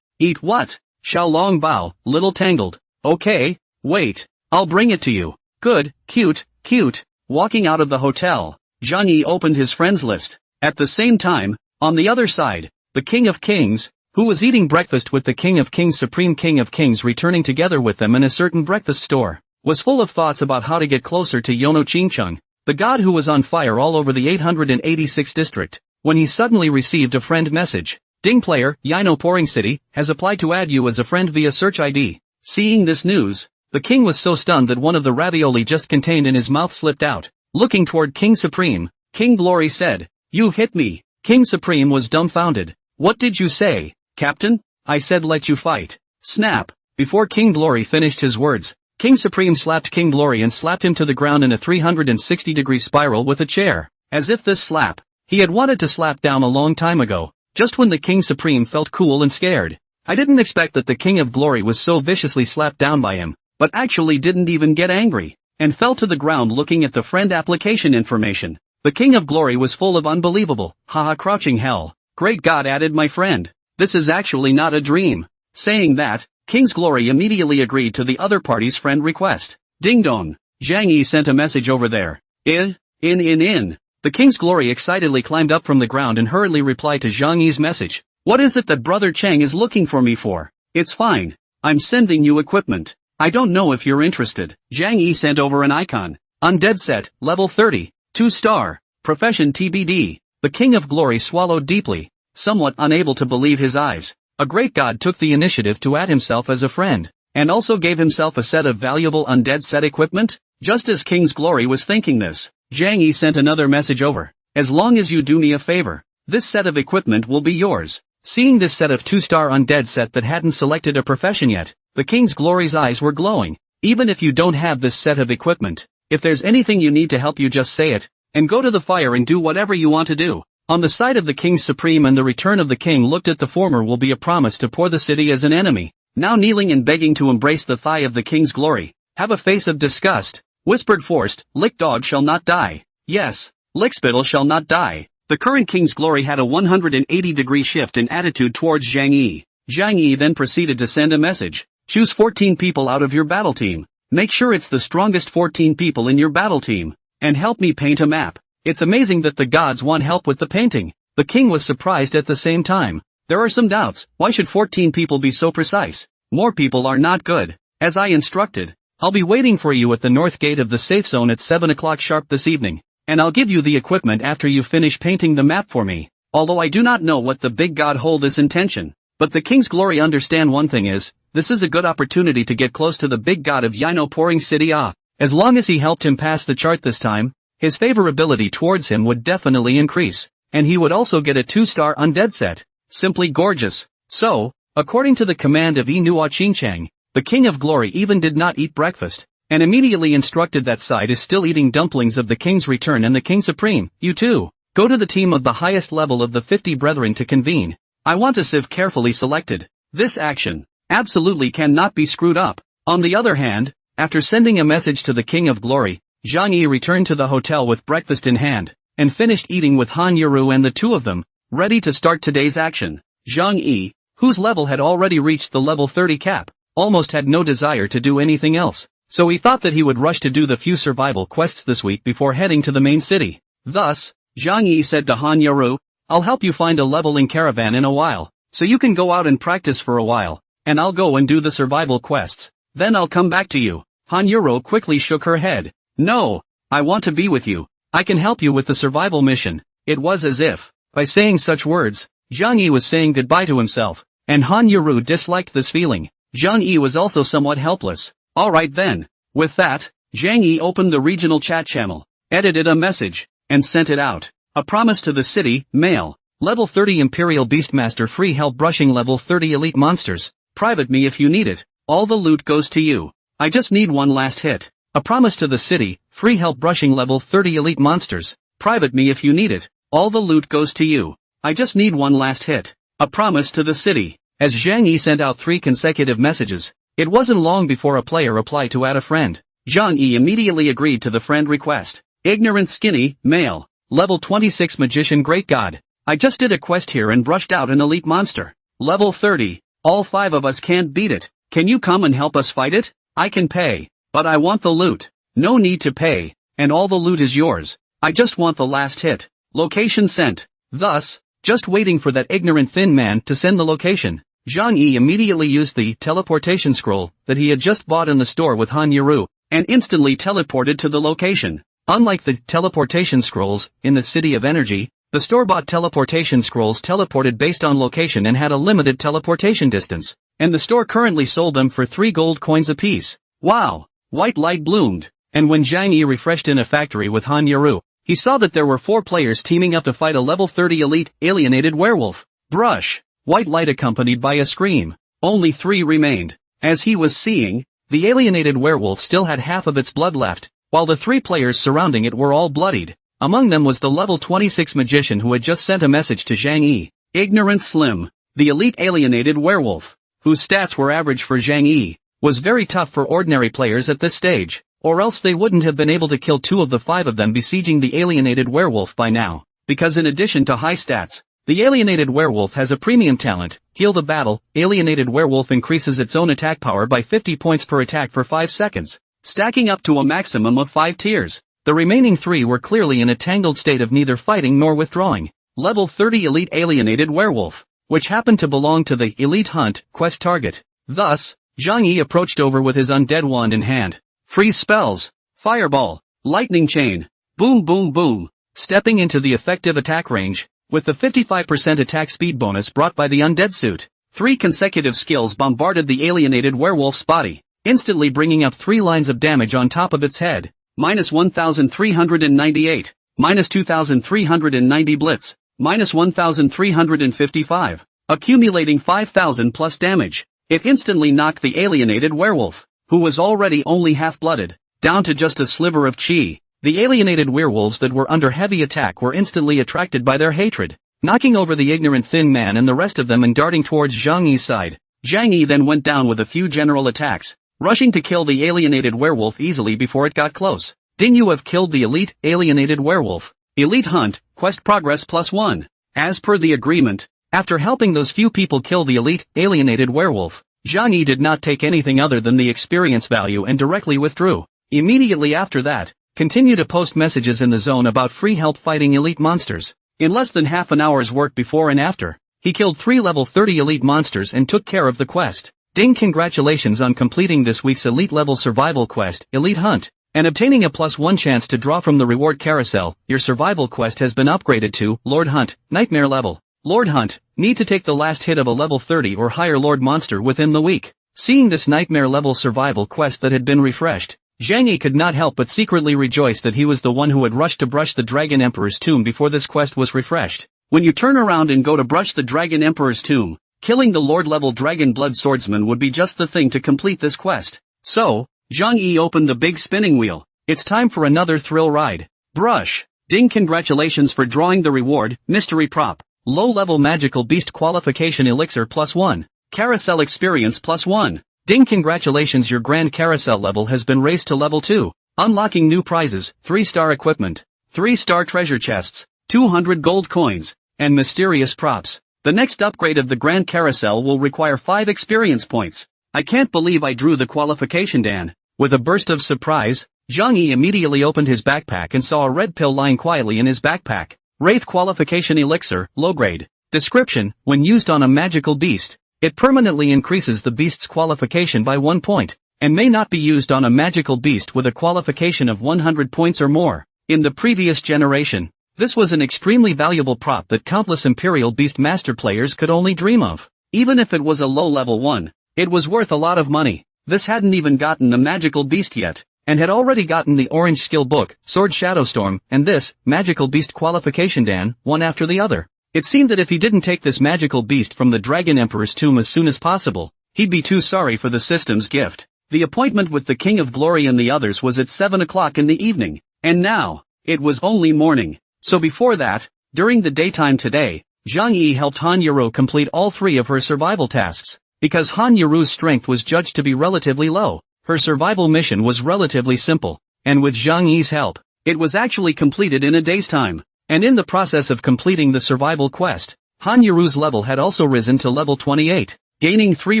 Eat what? Xiao Long Bao, little tangled. Okay, wait. I'll bring it to you. Good, cute. Walking out of the hotel, Zhang Yi opened his friends list. At the same time, on the other side, the King of Kings, who was eating breakfast with the King of Kings, Supreme King of Kings, returning together with them in a certain breakfast store, was full of thoughts about how to get closer to Yono Chingcheng, the god who was on fire all over the 886th district, when he suddenly received a friend message. Ding player, Yino Pouring City, has applied to add you as a friend via search ID. Seeing this news, the king was so stunned that one of the ravioli just contained in his mouth slipped out. Looking toward King Supreme, King Glory said, "You hit me." King Supreme was dumbfounded. "What did you say, Captain?" "I said let you fight." Snap. Before King Glory finished his words, King Supreme slapped King Glory and slapped him to the ground in a 360-degree spiral with a chair. As if this slap, he had wanted to slap down a long time ago, just when the King Supreme felt cool and scared. I didn't expect that the King of Glory was so viciously slapped down by him, but actually didn't even get angry, and fell to the ground looking at the friend application information. The King of Glory was full of unbelievable, haha crouching hell. Great God, added my friend. This is actually not a dream. Saying that, King's Glory immediately agreed to the other party's friend request. Ding dong. Zhang Yi sent a message over there. In. The King's Glory excitedly climbed up from the ground and hurriedly replied to Zhang Yi's message. What is it that Brother Cheng is looking for me for? It's fine. I'm sending you equipment. I don't know if you're interested. Zhang Yi sent over an icon. Undead set, level 30, 2-star, profession TBD. The King of Glory swallowed deeply, somewhat unable to believe his eyes. A great god took the initiative to add himself as a friend, and also gave himself a set of valuable undead set equipment? Just as King's Glory was thinking this, Zhang Yi sent another message over. As long as you do me a favor, this set of equipment will be yours. Seeing this set of 2-star undead set that hadn't selected a profession yet, the King's Glory's eyes were glowing. Even if you don't have this set of equipment, if there's anything you need to help you, just say it, and go to the fire and do whatever you want to do. On the side of the King Supreme and the return of the king looked at the former will be a promise to pour the city as an enemy, now kneeling and begging to embrace the thigh of the King's Glory. Have a face of disgust, whispered Forced, Lick Dog shall not die. Yes, Lickspittle shall not die. The current King's Glory had a 180-degree shift in attitude towards Zhang Yi. Zhang Yi then proceeded to send a message. Choose 14 people out of your battle team. Make sure it's the strongest 14 people in your battle team. And help me paint a map. It's amazing that the gods want help with the painting. The king was surprised at the same time. There are some doubts. Why should 14 people be so precise? More people are not good. As I instructed, I'll be waiting for you at the north gate of the safe zone at 7 o'clock sharp this evening. And I'll give you the equipment after you finish painting the map for me. Although I do not know what the big god hold this intention. But the King's Glory understand one thing is, this is a good opportunity to get close to the big god of Yino Pouring City. As long as he helped him pass the chart this time, his favorability towards him would definitely increase, and he would also get a 2-star undead set. Simply gorgeous. So, according to the command of Inua Qingchang, the King of Glory even did not eat breakfast, and immediately instructed that side is still eating dumplings of the King's return and the King Supreme. You too, go to the team of the highest level of the 50 brethren to convene. I want a civ carefully selected. This action absolutely cannot be screwed up. On the other hand, after sending a message to the King of Glory, Zhang Yi returned to the hotel with breakfast in hand, and finished eating with Han Yuru and the two of them, ready to start today's action. Zhang Yi, whose level had already reached the level 30 cap, almost had no desire to do anything else, so he thought that he would rush to do the few survival quests this week before heading to the main city. Thus, Zhang Yi said to Han Yuru, I'll help you find a leveling caravan in a while, so you can go out and practice for a while, and I'll go and do the survival quests. Then I'll come back to you. Han Yuru quickly shook her head. No, I want to be with you. I can help you with the survival mission. It was as if, by saying such words, Zhang Yi was saying goodbye to himself, and Han Yuru disliked this feeling. Zhang Yi was also somewhat helpless. Alright then. With that, Zhang Yi opened the regional chat channel, edited a message, and sent it out. A promise to the city, mail. Level 30 Imperial Beastmaster free help brushing level 30 elite monsters. Private me if you need it. All the loot goes to you. I just need one last hit. A promise to the city, free help brushing level 30 elite monsters. Private me if you need it. All the loot goes to you. I just need one last hit. A promise to the city. As Zhang Yi sent out 3 consecutive messages, it wasn't long before a player replied to add a friend. Zhang Yi immediately agreed to the friend request. Ignorant skinny, male. Level 26 magician great god. I just did a quest here and brushed out an elite monster. Level 30. All 5 of us can't beat it. Can you come and help us fight it? I can pay. But I want the loot. No need to pay. And all the loot is yours. I just want the last hit. Location sent. Thus, just waiting for that ignorant thin man to send the location, Zhang Yi immediately used the teleportation scroll that he had just bought in the store with Han Yaru, and instantly teleported to the location. Unlike the teleportation scrolls in the City of Energy, the store-bought teleportation scrolls teleported based on location and had a limited teleportation distance, and the store currently sold them for 3 gold coins apiece. Wow! White light bloomed, and when Zhang Yi refreshed in a factory with Han Yaru, he saw that there were 4 players teaming up to fight a level 30 elite, alienated werewolf. Brush. White light accompanied by a scream. Only 3 remained. As he was seeing, the alienated werewolf still had half of its blood left, while the 3 players surrounding it were all bloodied. Among them was the level 26 magician who had just sent a message to Zhang Yi. Ignorant Slim, the elite alienated werewolf, whose stats were average for Zhang Yi, was very tough for ordinary players at this stage, or else they wouldn't have been able to kill 2 of the 5 of them besieging the alienated werewolf by now, because in addition to high stats, the alienated werewolf has a premium talent, Heal the Battle. Alienated werewolf increases its own attack power by 50 points per attack for 5 seconds, stacking up to a maximum of 5 tiers. The remaining 3 were clearly in a tangled state of neither fighting nor withdrawing. Level 30 Elite Alienated Werewolf, which happened to belong to the Elite Hunt quest target. Thus, Zhang Yi approached over with his undead wand in hand. Freeze spells. Fireball. Lightning chain. Boom boom boom. Stepping into the effective attack range, with the 55% attack speed bonus brought by the undead suit. 3 consecutive skills bombarded the alienated werewolf's body, instantly bringing up 3 lines of damage on top of its head. Minus 1398, minus 2390 blitz, minus 1355, accumulating 5000 plus damage. It instantly knocked the alienated werewolf, who was already only half-blooded, down to just a sliver of chi. The alienated werewolves that were under heavy attack were instantly attracted by their hatred, knocking over the ignorant thin man and the rest of them and darting towards Zhang Yi's side. Zhang Yi then went down with a few general attacks, rushing to kill the alienated werewolf easily before it got close. Ding, you have killed the elite alienated werewolf. Elite Hunt, quest progress +1. As per the agreement, after helping those few people kill the elite alienated werewolf, Zhang Yi did not take anything other than the experience value and directly withdrew. Immediately after that, continue to post messages in the zone about free help fighting elite monsters. In less than half an hour's work before and after, he killed 3 level 30 elite monsters and took care of the quest. Ding, congratulations on completing this week's elite level survival quest, Elite Hunt, and obtaining a +1 chance to draw from the reward carousel. Your survival quest has been upgraded to Lord Hunt, Nightmare level. Lord Hunt, need to take the last hit of a level 30 or higher Lord monster within the week. Seeing this Nightmare level survival quest that had been refreshed, Zhang Yi could not help but secretly rejoice that he was the one who had rushed to brush the Dragon Emperor's tomb before this quest was refreshed. When you turn around and go to brush the Dragon Emperor's tomb, killing the Lord-level Dragon Blood Swordsman would be just the thing to complete this quest. So, Zhang Yi opened the big spinning wheel. It's time for another thrill ride. Brush. Ding, congratulations for drawing the reward, Mystery Prop. Low-level Magical Beast Qualification Elixir +1. Carousel Experience +1. Ding, congratulations, your Grand Carousel level has been raised to level 2. Unlocking new prizes, 3-star equipment, 3-star treasure chests, 200 gold coins, and mysterious props. The next upgrade of the Grand Carousel will require 5 experience points. I can't believe I drew the qualification, Dan. With a burst of surprise, Zhang Yi immediately opened his backpack and saw a red pill lying quietly in his backpack. Wraith Qualification Elixir, low grade. Description, when used on a magical beast, it permanently increases the beast's qualification by 1 point, and may not be used on a magical beast with a qualification of 100 points or more. In the previous generation, this was an extremely valuable prop that countless Imperial Beast Master players could only dream of. Even if it was a low-level one, it was worth a lot of money. This hadn't even gotten a magical beast yet, and had already gotten the orange skill book, Sword Shadowstorm, and this, magical beast qualification, Dan, one after the other. It seemed that if he didn't take this magical beast from the Dragon Emperor's tomb as soon as possible, he'd be too sorry for the system's gift. The appointment with the King of Glory and the others was at 7 o'clock in the evening, and now, it was only morning. So before that, during the daytime today, Zhang Yi helped Han Yuru complete all 3 of her survival tasks. Because Han Yuru's strength was judged to be relatively low, her survival mission was relatively simple, and with Zhang Yi's help, it was actually completed in a day's time. And in the process of completing the survival quest, Han Yuru's level had also risen to level 28, gaining 3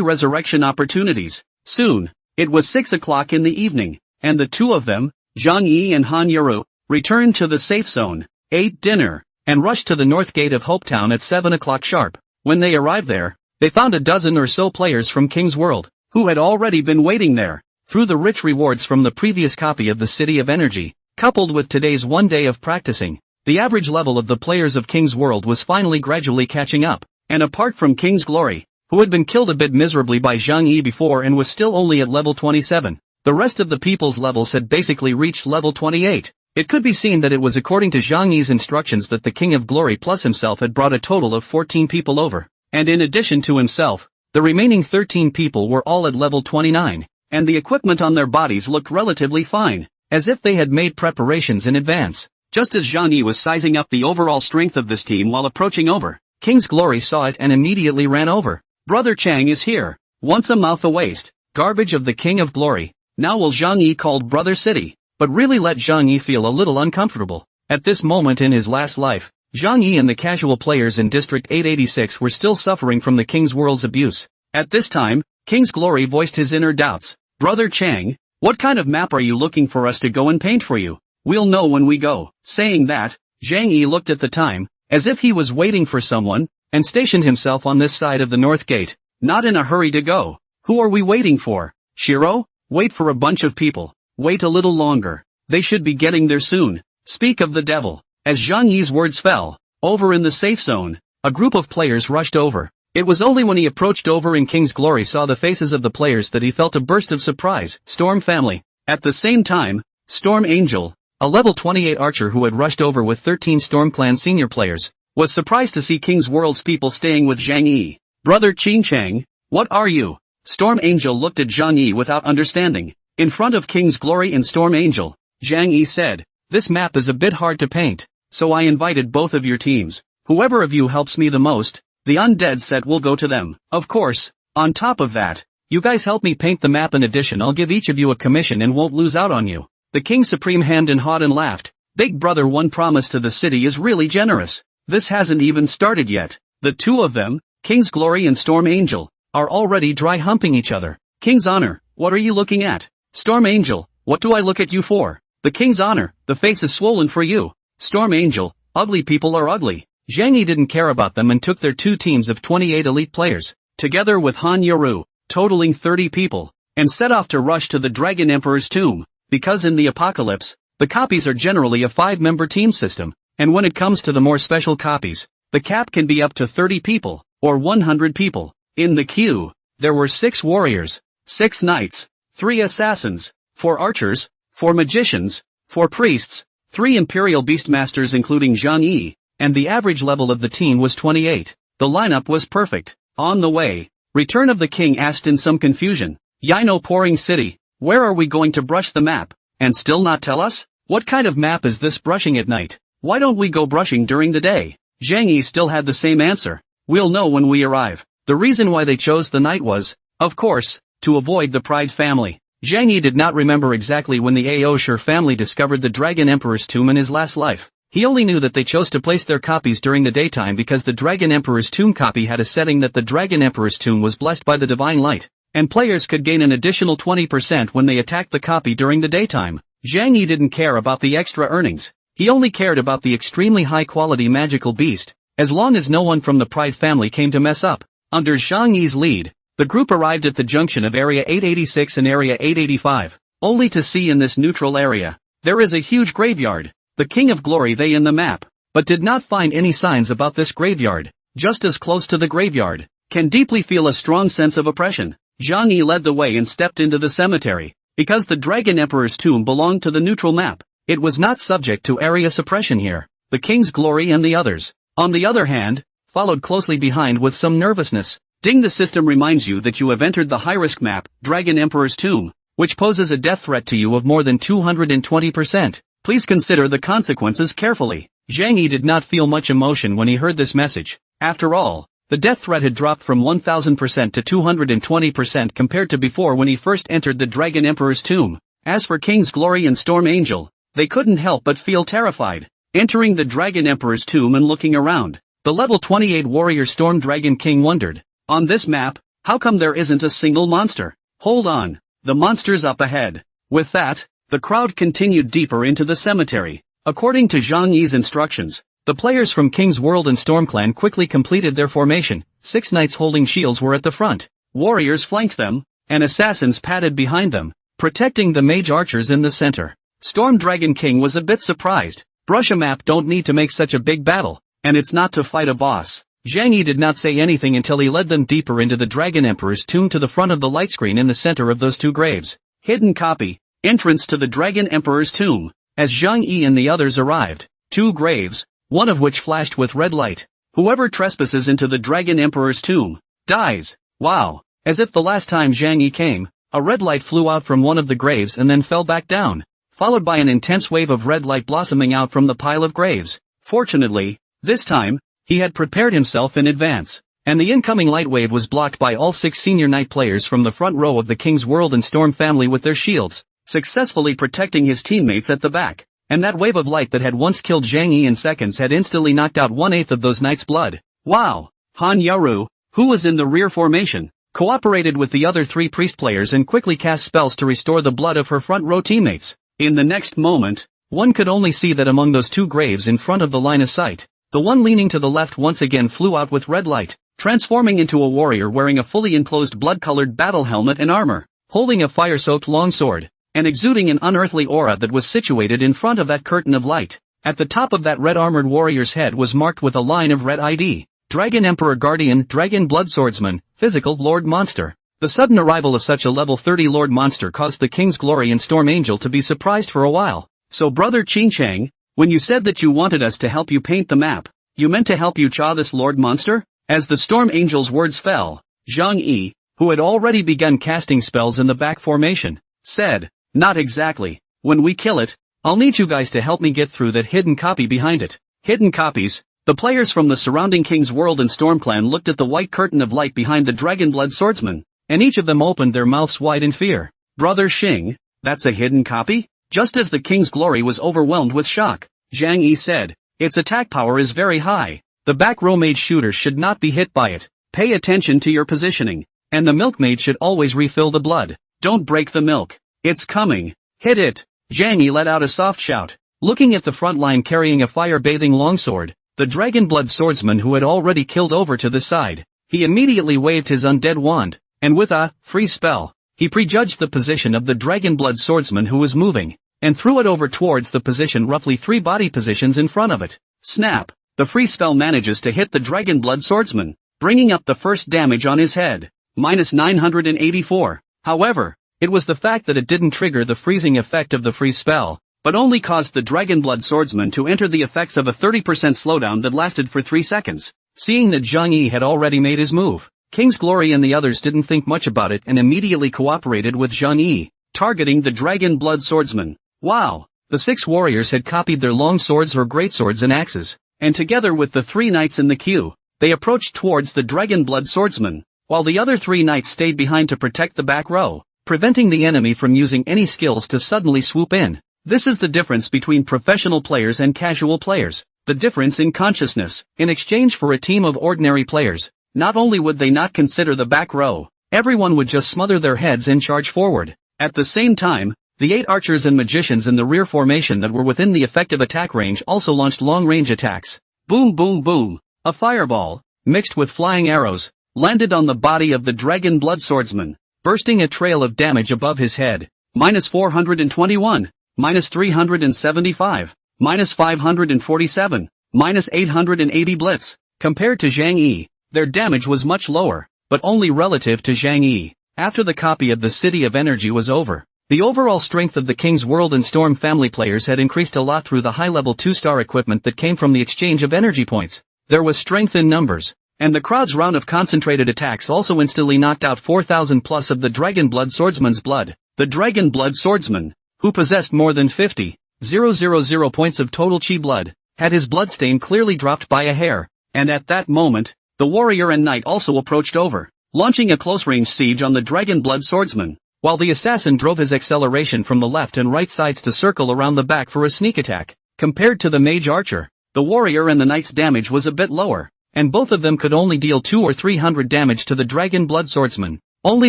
resurrection opportunities. Soon, it was 6 o'clock in the evening, and the two of them, Zhang Yi and Han Yuru, returned to the safe zone, ate dinner, and rushed to the north gate of Hopetown at 7 o'clock sharp. When they arrived there, they found a dozen or so players from King's World, who had already been waiting there. Through the rich rewards from the previous copy of the City of Energy, coupled with today's 1 day of practicing, the average level of the players of King's World was finally gradually catching up, and apart from King's Glory, who had been killed a bit miserably by Zhang Yi before and was still only at level 27, the rest of the people's levels had basically reached level 28. It could be seen that it was according to Zhang Yi's instructions that the King of Glory plus himself had brought a total of 14 people over, and in addition to himself, the remaining 13 people were all at level 29, and the equipment on their bodies looked relatively fine, as if they had made preparations in advance. Just as Zhang Yi was sizing up the overall strength of this team while approaching over, King's Glory saw it and immediately ran over. Brother Chang is here. Once a mouth a waste, garbage of the King of Glory. Now will Zhang Yi called Brother City, but really let Zhang Yi feel a little uncomfortable. At this moment in his last life, Zhang Yi and the casual players in District 886 were still suffering from the King's World's abuse. At this time, King's Glory voiced his inner doubts. Brother Chang, what kind of map are you looking for us to go and paint for you? We'll know when we go. Saying that, Zhang Yi looked at the time, as if he was waiting for someone, and stationed himself on this side of the north gate, not in a hurry to go. Who are we waiting for? Shiro? Wait for a bunch of people. Wait a little longer. They should be getting there soon. Speak of the devil. As Zhang Yi's words fell, over in the safe zone, a group of players rushed over. It was only when he approached over and King's Glory saw the faces of the players that he felt a burst of surprise. Storm family. At the same time, Storm Angel, a level 28 archer who had rushed over with 13 Storm Clan senior players, was surprised to see King's World's people staying with Zhang Yi. Brother Qing Chang, what are you? Storm Angel looked at Zhang Yi without understanding. In front of King's Glory and Storm Angel, Zhang Yi said, this map is a bit hard to paint, so I invited both of your teams. Whoever of you helps me the most, the undead set will go to them. Of course, on top of that, you guys help me paint the map. In addition, I'll give each of you a commission and won't lose out on you. The King Supreme hemmed and hawed and laughed. Big Brother, one promise to the city is really generous. This hasn't even started yet. The two of them, King's Glory and Storm Angel, are already dry humping each other. King's Honor, what are you looking at? Storm Angel, what do I look at you for? The King's Honor, the face is swollen for you. Storm Angel, ugly people are ugly. Zhang Yi didn't care about them and took their 2 teams of 28 elite players, together with Han Yuru, totaling 30 people, and set off to rush to the Dragon Emperor's tomb, because in the apocalypse, the copies are generally a 5-member team system, and when it comes to the more special copies, the cap can be up to 30 people, or 100 people. In the queue, there were 6 warriors, 6 knights, 3 assassins, 4 archers, 4 magicians, 4 priests, 3 imperial beastmasters including Zhang Yi, and the average level of the team was 28. The lineup was perfect. On the way, Return of the King asked in some confusion, Yino Pouring City, where are we going to brush the map? And still not tell us? What kind of map is this brushing at night? Why don't we go brushing during the day? Zhang Yi still had the same answer. We'll know when we arrive. The reason why they chose the night was, of course, to avoid the Pride family. Zhang Yi did not remember exactly when the Aosher family discovered the Dragon Emperor's tomb in his last life. He only knew that they chose to place their copies during the daytime because the Dragon Emperor's tomb copy had a setting that the Dragon Emperor's tomb was blessed by the divine light, and players could gain an additional 20% when they attacked the copy during the daytime. Zhang Yi didn't care about the extra earnings. He only cared about the extremely high-quality magical beast, as long as no one from the Pride family came to mess up. Under Zhang Yi's lead, the group arrived at the junction of Area 886 and Area 885, only to see in this neutral area, there is a huge graveyard. The King of Glory they in the map, but did not find any signs about this graveyard. Just as close to the graveyard, can deeply feel a strong sense of oppression. Zhang Yi led the way and stepped into the cemetery. Because the Dragon Emperor's tomb belonged to the neutral map, it was not subject to area suppression here. The King's Glory and the others, on the other hand, followed closely behind with some nervousness. Ding, the system reminds you that you have entered the high-risk map, Dragon Emperor's Tomb, which poses a death threat to you of more than 220%. Please consider the consequences carefully. Zhang Yi did not feel much emotion when he heard this message. After all, the death threat had dropped from 1000% to 220% compared to before when he first entered the Dragon Emperor's Tomb. As for King's Glory and Storm Angel, they couldn't help but feel terrified. Entering the Dragon Emperor's Tomb and looking around, the level 28 warrior Storm Dragon King wondered, on this map, how come there isn't a single monster? Hold on, the monster's up ahead. With that, the crowd continued deeper into the cemetery. According to Zhang Yi's instructions, the players from King's World and Storm Clan quickly completed their formation. 6 knights holding shields were at the front, warriors flanked them, and assassins padded behind them, protecting the mage archers in the center. Storm Dragon King was a bit surprised. Brush a map don't need to make such a big battle, and it's not to fight a boss. Zhang Yi did not say anything until he led them deeper into the Dragon Emperor's tomb to the front of the light screen in the center of those 2 graves. Hidden copy, entrance to the Dragon Emperor's tomb. As Zhang Yi and the others arrived, 2 graves, one of which flashed with red light. Whoever trespasses into the Dragon Emperor's tomb, dies. Wow. As if the last time Zhang Yi came, a red light flew out from one of the graves and then fell back down, followed by an intense wave of red light blossoming out from the pile of graves. Fortunately, this time, he had prepared himself in advance, and the incoming light wave was blocked by all 6 senior knight players from the front row of the King's World and Storm family with their shields, successfully protecting his teammates at the back. And that wave of light that had once killed Zhang Yi in seconds had instantly knocked out 1/8 of those knights' blood. Wow! Han Yaru, who was in the rear formation, cooperated with the other 3 priest players and quickly cast spells to restore the blood of her front row teammates. In the next moment, one could only see that among those 2 graves in front of the line of sight, the one leaning to the left once again flew out with red light, transforming into a warrior wearing a fully enclosed blood-colored battle helmet and armor, holding a fire-soaked longsword, and exuding an unearthly aura that was situated in front of that curtain of light. At the top of that red-armored warrior's head was marked with a line of red ID, Dragon Emperor Guardian Dragon Blood Swordsman, Physical Lord Monster. The sudden arrival of such a level 30 Lord Monster caused the King's Glory and Storm Angel to be surprised for a while. So Brother Qingchang, when you said that you wanted us to help you paint the map, you meant to help you chaw this Lord Monster? As the Storm Angel's words fell, Zhang Yi, who had already begun casting spells in the back formation, said, not exactly. When we kill it, I'll need you guys to help me get through that hidden copy behind it. Hidden copies. The players from the surrounding King's World and Storm Clan looked at the white curtain of light behind the Dragon Blood Swordsman, and each of them opened their mouths wide in fear. Brother Xing, that's a hidden copy? Just as the King's Glory was overwhelmed with shock, Zhang Yi said, its attack power is very high. The back row mage shooters should not be hit by it. Pay attention to your positioning, and the milkmaid should always refill the blood. Don't break the milk. It's coming. Hit it. Zhang Yi let out a soft shout. Looking at the front line carrying a fire-bathing longsword, the Dragon Blood Swordsman who had already killed over to the side, he immediately waved his undead wand, and with a freeze spell, he prejudged the position of the Dragon Blood Swordsman who was moving, and threw it over towards the position roughly 3 body positions in front of it. Snap! The freeze spell manages to hit the Dragon Blood Swordsman, bringing up the first damage on his head, -984. However, it was the fact that it didn't trigger the freezing effect of the freeze spell, but only caused the Dragon Blood Swordsman to enter the effects of a 30% slowdown that lasted for 3 seconds. Seeing that Zhang Yi had already made his move, King's Glory and the others didn't think much about it and immediately cooperated with Zhang Yi, targeting the Dragon Blood Swordsman. Wow! The 6 warriors had copied their long swords or greatswords and axes, and together with the 3 knights in the queue, they approached towards the Dragon Blood Swordsman, while the other 3 knights stayed behind to protect the back row, preventing the enemy from using any skills to suddenly swoop in. This is the difference between professional players and casual players, the difference in consciousness. In exchange for a team of ordinary players, not only would they not consider the back row, everyone would just smother their heads and charge forward. At the same time, the 8 archers and magicians in the rear formation that were within the effective attack range also launched long-range attacks. Boom boom boom! A fireball, mixed with flying arrows, landed on the body of the Dragon Blood Swordsman, bursting a trail of damage above his head. -421, -375, -547, -880 blitz. Compared to Zhang Yi, their damage was much lower, but only relative to Zhang Yi. After the copy of the City of Energy was over, the overall strength of the King's World and Storm family players had increased a lot through the high-level 2-star equipment that came from the exchange of energy points. There was strength in numbers, and the crowd's round of concentrated attacks also instantly knocked out 4,000 plus of the Dragon Blood Swordsman's blood. The Dragon Blood Swordsman, who possessed more than 50,000 points of total chi blood, had his bloodstain clearly dropped by a hair, and at that moment, the warrior and knight also approached over, launching a close-range siege on the Dragon Blood Swordsman, while the assassin drove his acceleration from the left and right sides to circle around the back for a sneak attack. Compared to the mage archer, the warrior and the knight's damage was a bit lower, and both of them could only deal 200 or 300 damage to the Dragon Blood Swordsman. Only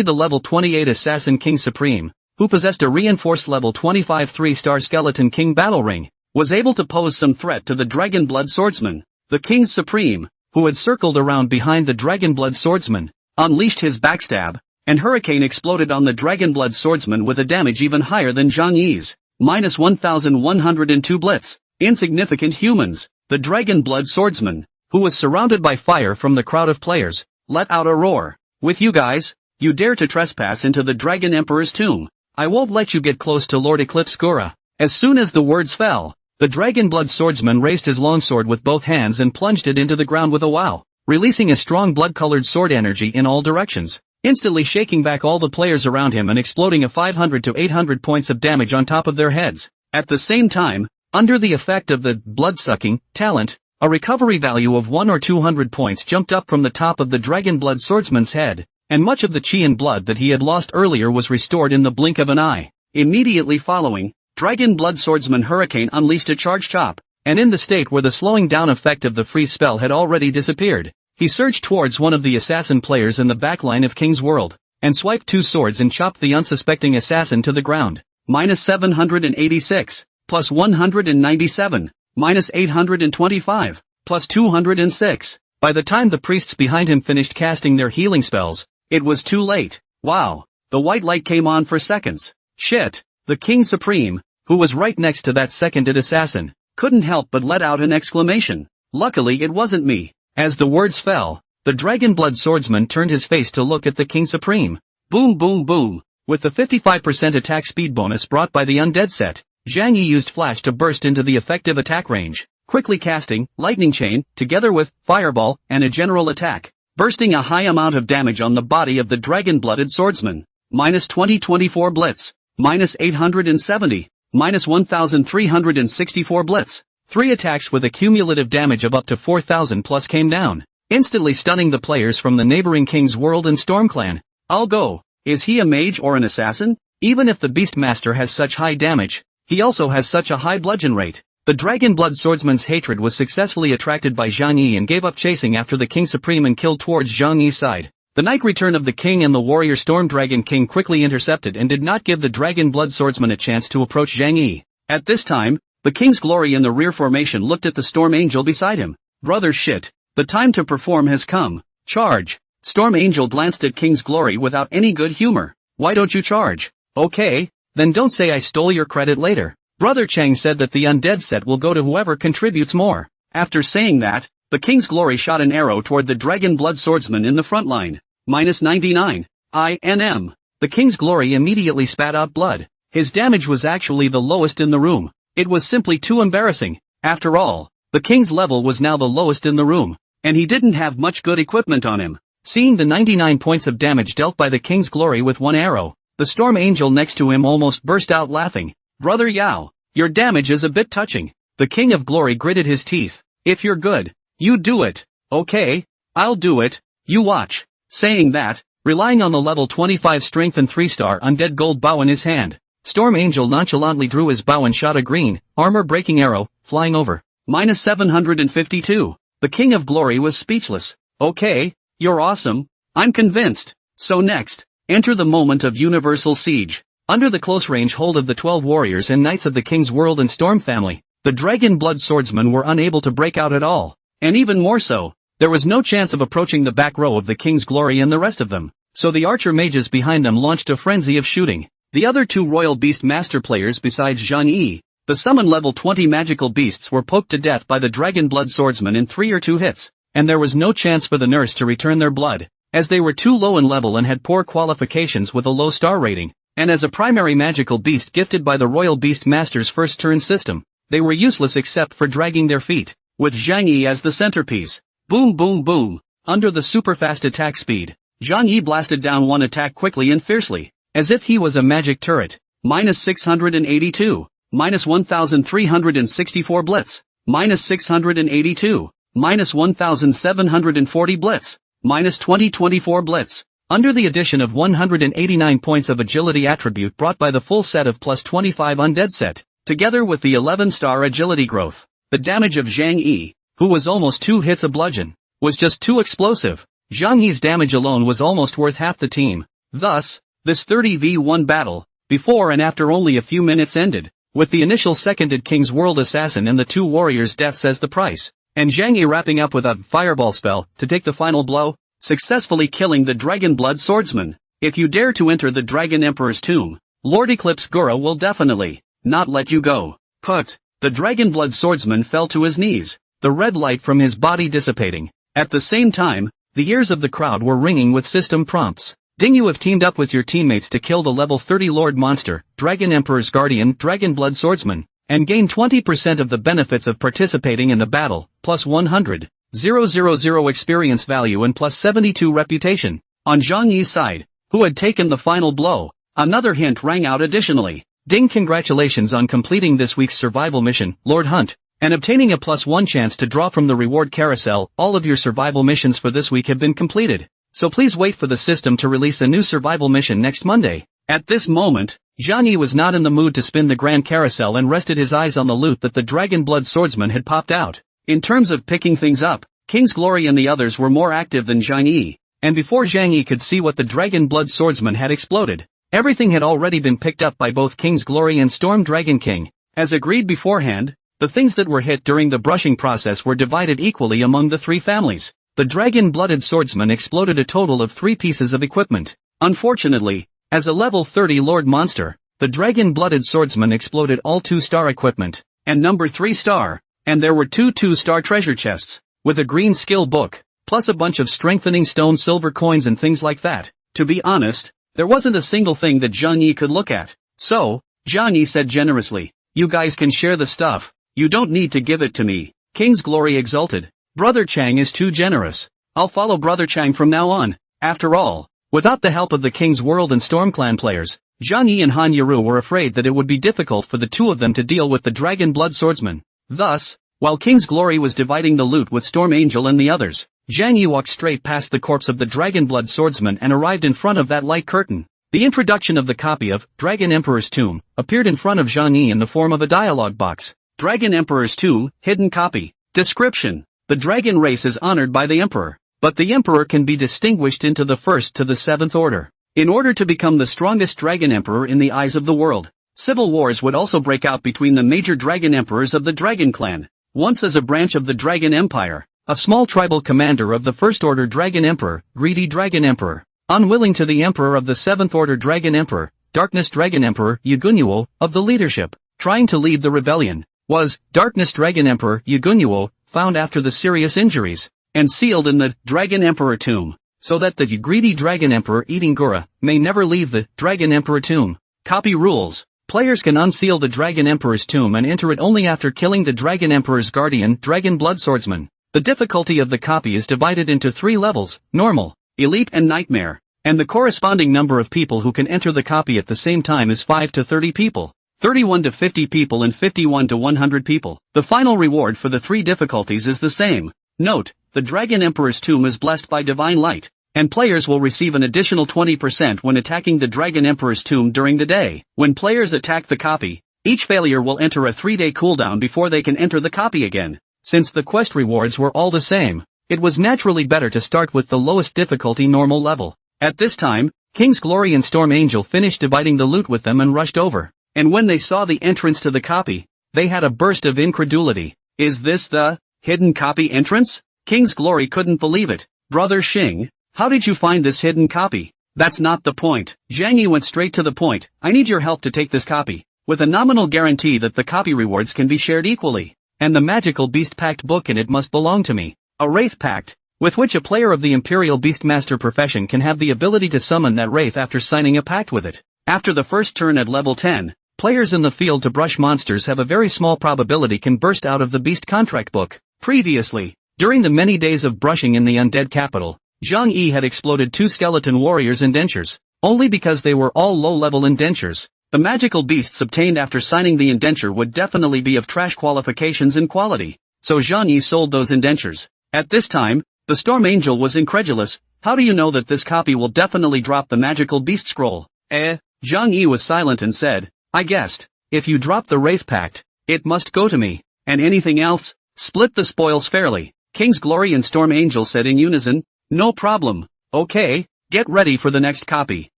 the level 28 assassin King Supreme, who possessed a reinforced level 25 3-star skeleton King Battle Ring, was able to pose some threat to the Dragon Blood Swordsman. The King Supreme, who had circled around behind the Dragon Blood Swordsman, unleashed his backstab, and Hurricane exploded on the Dragon Blood Swordsman with a damage even higher than Zhang Yi's, minus 1102 blitz. Insignificant humans. The Dragon Blood Swordsman, who was surrounded by fire from the crowd of players, let out a roar. With you guys, you dare to trespass into the Dragon Emperor's tomb. I won't let you get close to Lord Eclipse Gura. As soon as the words fell, the Dragon Blood Swordsman raised his longsword with both hands and plunged it into the ground with a wow, releasing a strong blood-colored sword energy in all directions, instantly shaking back all the players around him and exploding a 500 to 800 points of damage on top of their heads. At the same time, under the effect of the blood-sucking talent, a recovery value of 100 or 200 points jumped up from the top of the Dragon Blood Swordsman's head, and much of the chi and blood that he had lost earlier was restored in the blink of an eye. Immediately following, Dragon Blood Swordsman Hurricane unleashed a charge chop, and in the state where the slowing down effect of the freeze spell had already disappeared, he surged towards one of the assassin players in the backline of King's World, and swiped two swords and chopped the unsuspecting assassin to the ground. Minus 786. Plus 197, minus 825, plus 206. By the time the priests behind him finished casting their healing spells, it was too late. Wow, the white light came on for seconds. Shit, the King Supreme, who was right next to that seconded assassin, couldn't help but let out an exclamation. Luckily it wasn't me. As the words fell, the Dragon Blood Swordsman turned his face to look at the King Supreme. Boom boom boom. With the 55% attack speed bonus brought by the undead set, Zhang Yi used Flash to burst into the effective attack range, quickly casting Lightning Chain, together with Fireball, and a general attack, bursting a high amount of damage on the body of the Dragon-Blooded Swordsman. Minus 2024 Blitz. Minus 870. Minus 1364 Blitz. 3 attacks with a cumulative damage of up to 4,000 plus came down, instantly stunning the players from the neighboring King's World and Storm Clan. I'll go. Is he a mage or an assassin? Even if the Beastmaster has such high damage, he also has such a high bludgeon rate. The Dragon Blood Swordsman's hatred was successfully attracted by Zhang Yi and gave up chasing after the King Supreme and killed towards Zhang Yi's side. The Night Return of the King and the Warrior Storm Dragon King quickly intercepted and did not give the Dragon Blood Swordsman a chance to approach Zhang Yi. At this time, the King's Glory in the rear formation looked at the Storm Angel beside him. Brother shit, the time to perform has come. Charge. Storm Angel glanced at King's Glory without any good humor. Why don't you charge? Okay. Then don't say I stole your credit later. Brother Chang said that the undead set will go to whoever contributes more. After saying that, the King's Glory shot an arrow toward the Dragon Blood Swordsman in the front line. Minus 99. INM. The King's Glory immediately spat out blood. His damage was actually the lowest in the room. It was simply too embarrassing. After all, the King's level was now the lowest in the room, and he didn't have much good equipment on him. Seeing the 99 points of damage dealt by the King's Glory with one arrow, the Storm Angel next to him almost burst out laughing. Brother Yao, your damage is a bit touching. The King of Glory gritted his teeth. If you're good, you do it. Okay, I'll do it, you watch. Saying that, relying on the level 25 strength and 3-star undead gold bow in his hand, Storm Angel nonchalantly drew his bow and shot a green, armor-breaking arrow, flying over. Minus 752. The King of Glory was speechless. Okay, you're awesome. I'm convinced. So next, enter the moment of universal siege. Under the close-range hold of the 12 warriors and knights of the King's World and Storm family, the Dragon Blood Swordsmen were unable to break out at all. And even more so, there was no chance of approaching the back row of the King's Glory and the rest of them. So the archer mages behind them launched a frenzy of shooting. The other 2 Royal Beast Master players besides Zhang Yi, the summon level 20 magical beasts, were poked to death by the Dragon Blood Swordsman in 3 or 2 hits, and there was no chance for the nurse to return their blood, as they were too low in level and had poor qualifications with a low star rating, and as a primary magical beast gifted by the Royal Beast Master's first turn system, they were useless except for dragging their feet, with Zhang Yi as the centerpiece. Boom boom boom. Under the super-fast attack speed, Zhang Yi blasted down one attack quickly and fiercely, as if he was a magic turret. Minus 682. Minus 1364 blitz. Minus 682. Minus 1740 blitz. Minus 2024 blitz. Under the addition of 189 points of agility attribute brought by the full set of plus 25 undead set, together with the 11-star agility growth, the damage of Zhang Yi, who was almost 2 hits a bludgeon, was just too explosive. Zhang Yi's damage alone was almost worth half the team. Thus, this 30v1 battle, before and after only a few minutes ended, with the initial seconded King's World Assassin and the 2 warriors' deaths as the price, and Zhang Yi wrapping up with a fireball spell to take the final blow, successfully killing the Dragon Blood Swordsman. If you dare to enter the Dragon Emperor's tomb, Lord Eclipse Gura will definitely not let you go. Put. The Dragon Blood Swordsman fell to his knees, the red light from his body dissipating. At the same time, the ears of the crowd were ringing with system prompts. Ding, you have teamed up with your teammates to kill the level 30 Lord Monster, Dragon Emperor's Guardian, Dragon Blood Swordsman, and gain 20% of the benefits of participating in the battle, plus 100,000 experience value and plus 72 reputation. On Zhang Yi's side, who had taken the final blow, another hint rang out additionally. Ding, congratulations on completing this week's survival mission, Lord Hunt, and obtaining a plus 1 chance to draw from the reward carousel. All of your survival missions for this week have been completed, so please wait for the system to release a new survival mission next Monday. At this moment, Zhang Yi was not in the mood to spin the grand carousel and rested his eyes on the loot that the Dragon Blood Swordsman had popped out. In terms of picking things up, King's Glory and the others were more active than Zhang Yi, and before Zhang Yi could see what the Dragon Blood Swordsman had exploded, everything had already been picked up by both King's Glory and Storm Dragon King. As agreed beforehand, the things that were hit during the brushing process were divided equally among the 3 families. The Dragon-Blooded Swordsman exploded a total of 3 pieces of equipment. Unfortunately, as a level 30 Lord Monster, the Dragon-Blooded Swordsman exploded all 2-star equipment, and number 3-star, and there were 2 2-star treasure chests, with a green skill book, plus a bunch of strengthening stone silver coins and things like that. To be honest, there wasn't a single thing that Zhang Yi could look at. So, Zhang Yi said generously, "You guys can share the stuff. You don't need to give it to me." King's Glory exulted. "Brother Chang is too generous. I'll follow Brother Chang from now on." After all, without the help of the King's World and Storm Clan players, Zhang Yi and Han Yiru were afraid that it would be difficult for the 2 of them to deal with the Dragon Blood Swordsman. Thus, while King's Glory was dividing the loot with Storm Angel and the others, Zhang Yi walked straight past the corpse of the Dragon Blood Swordsman and arrived in front of that light curtain. The introduction of the copy of Dragon Emperor's Tomb appeared in front of Zhang Yi in the form of a dialogue box. Dragon Emperor's Tomb, hidden copy. Description: the dragon race is honored by the Emperor, but the Emperor can be distinguished into the 1st to the 7th order. In order to become the strongest Dragon Emperor in the eyes of the world, civil wars would also break out between the major Dragon Emperors of the Dragon Clan. Once as a branch of the Dragon Empire, a small tribal commander of the 1st Order Dragon Emperor, Greedy Dragon Emperor, unwilling to the Emperor of the 7th Order Dragon Emperor, Darkness Dragon Emperor, Yagunyuo, of the leadership, trying to lead the rebellion, was Darkness Dragon Emperor, Yagunyuo, found after the serious injuries, and sealed in the Dragon Emperor tomb, so that the Greedy Dragon Emperor eating Gura may never leave the Dragon Emperor tomb. Copy rules. Players can unseal the Dragon Emperor's tomb and enter it only after killing the Dragon Emperor's guardian, Dragon Blood Swordsman. The difficulty of the copy is divided into 3 levels, Normal, Elite and Nightmare, and the corresponding number of people who can enter the copy at the same time is 5 to 30 people, 31 to 50 people and 51 to 100 people. The final reward for the 3 difficulties is the same. Note, the Dragon Emperor's tomb is blessed by divine light, and players will receive an additional 20% when attacking the Dragon Emperor's tomb during the day. When players attack the copy, each failure will enter a 3-day cooldown before they can enter the copy again. Since the quest rewards were all the same, it was naturally better to start with the lowest difficulty normal level. At this time, King's Glory and Storm Angel finished dividing the loot with them and rushed over, and when they saw the entrance to the copy, they had a burst of incredulity. "Is this the hidden copy entrance?" King's Glory couldn't believe it. "Brother Xing, how did you find this hidden copy?" "That's not the point." Zhang Yi went straight to the point. "I need your help to take this copy, with a nominal guarantee that the copy rewards can be shared equally, and the magical Beast Pact book in it must belong to me. A Wraith Pact, with which a player of the Imperial Beastmaster profession can have the ability to summon that wraith after signing a pact with it. After the first turn at level 10, players in the field to brush monsters have a very small probability can burst out of the Beast Contract book. Previously, During the many days of brushing in the undead capital, Zhang Yi had exploded 2 skeleton warriors' indentures, only because they were all low-level indentures. The magical beasts obtained after signing the indenture would definitely be of trash qualifications and quality, so Zhang Yi sold those indentures. At this time, the Storm Angel was incredulous. How do you know that this copy will definitely drop the magical beast scroll? Zhang Yi was silent and said, I guessed. If you drop the Wraith Pact, it must go to me. And anything else? Split the spoils fairly. King's Glory and Storm Angel said in unison, no problem. Okay, get ready for the next copy.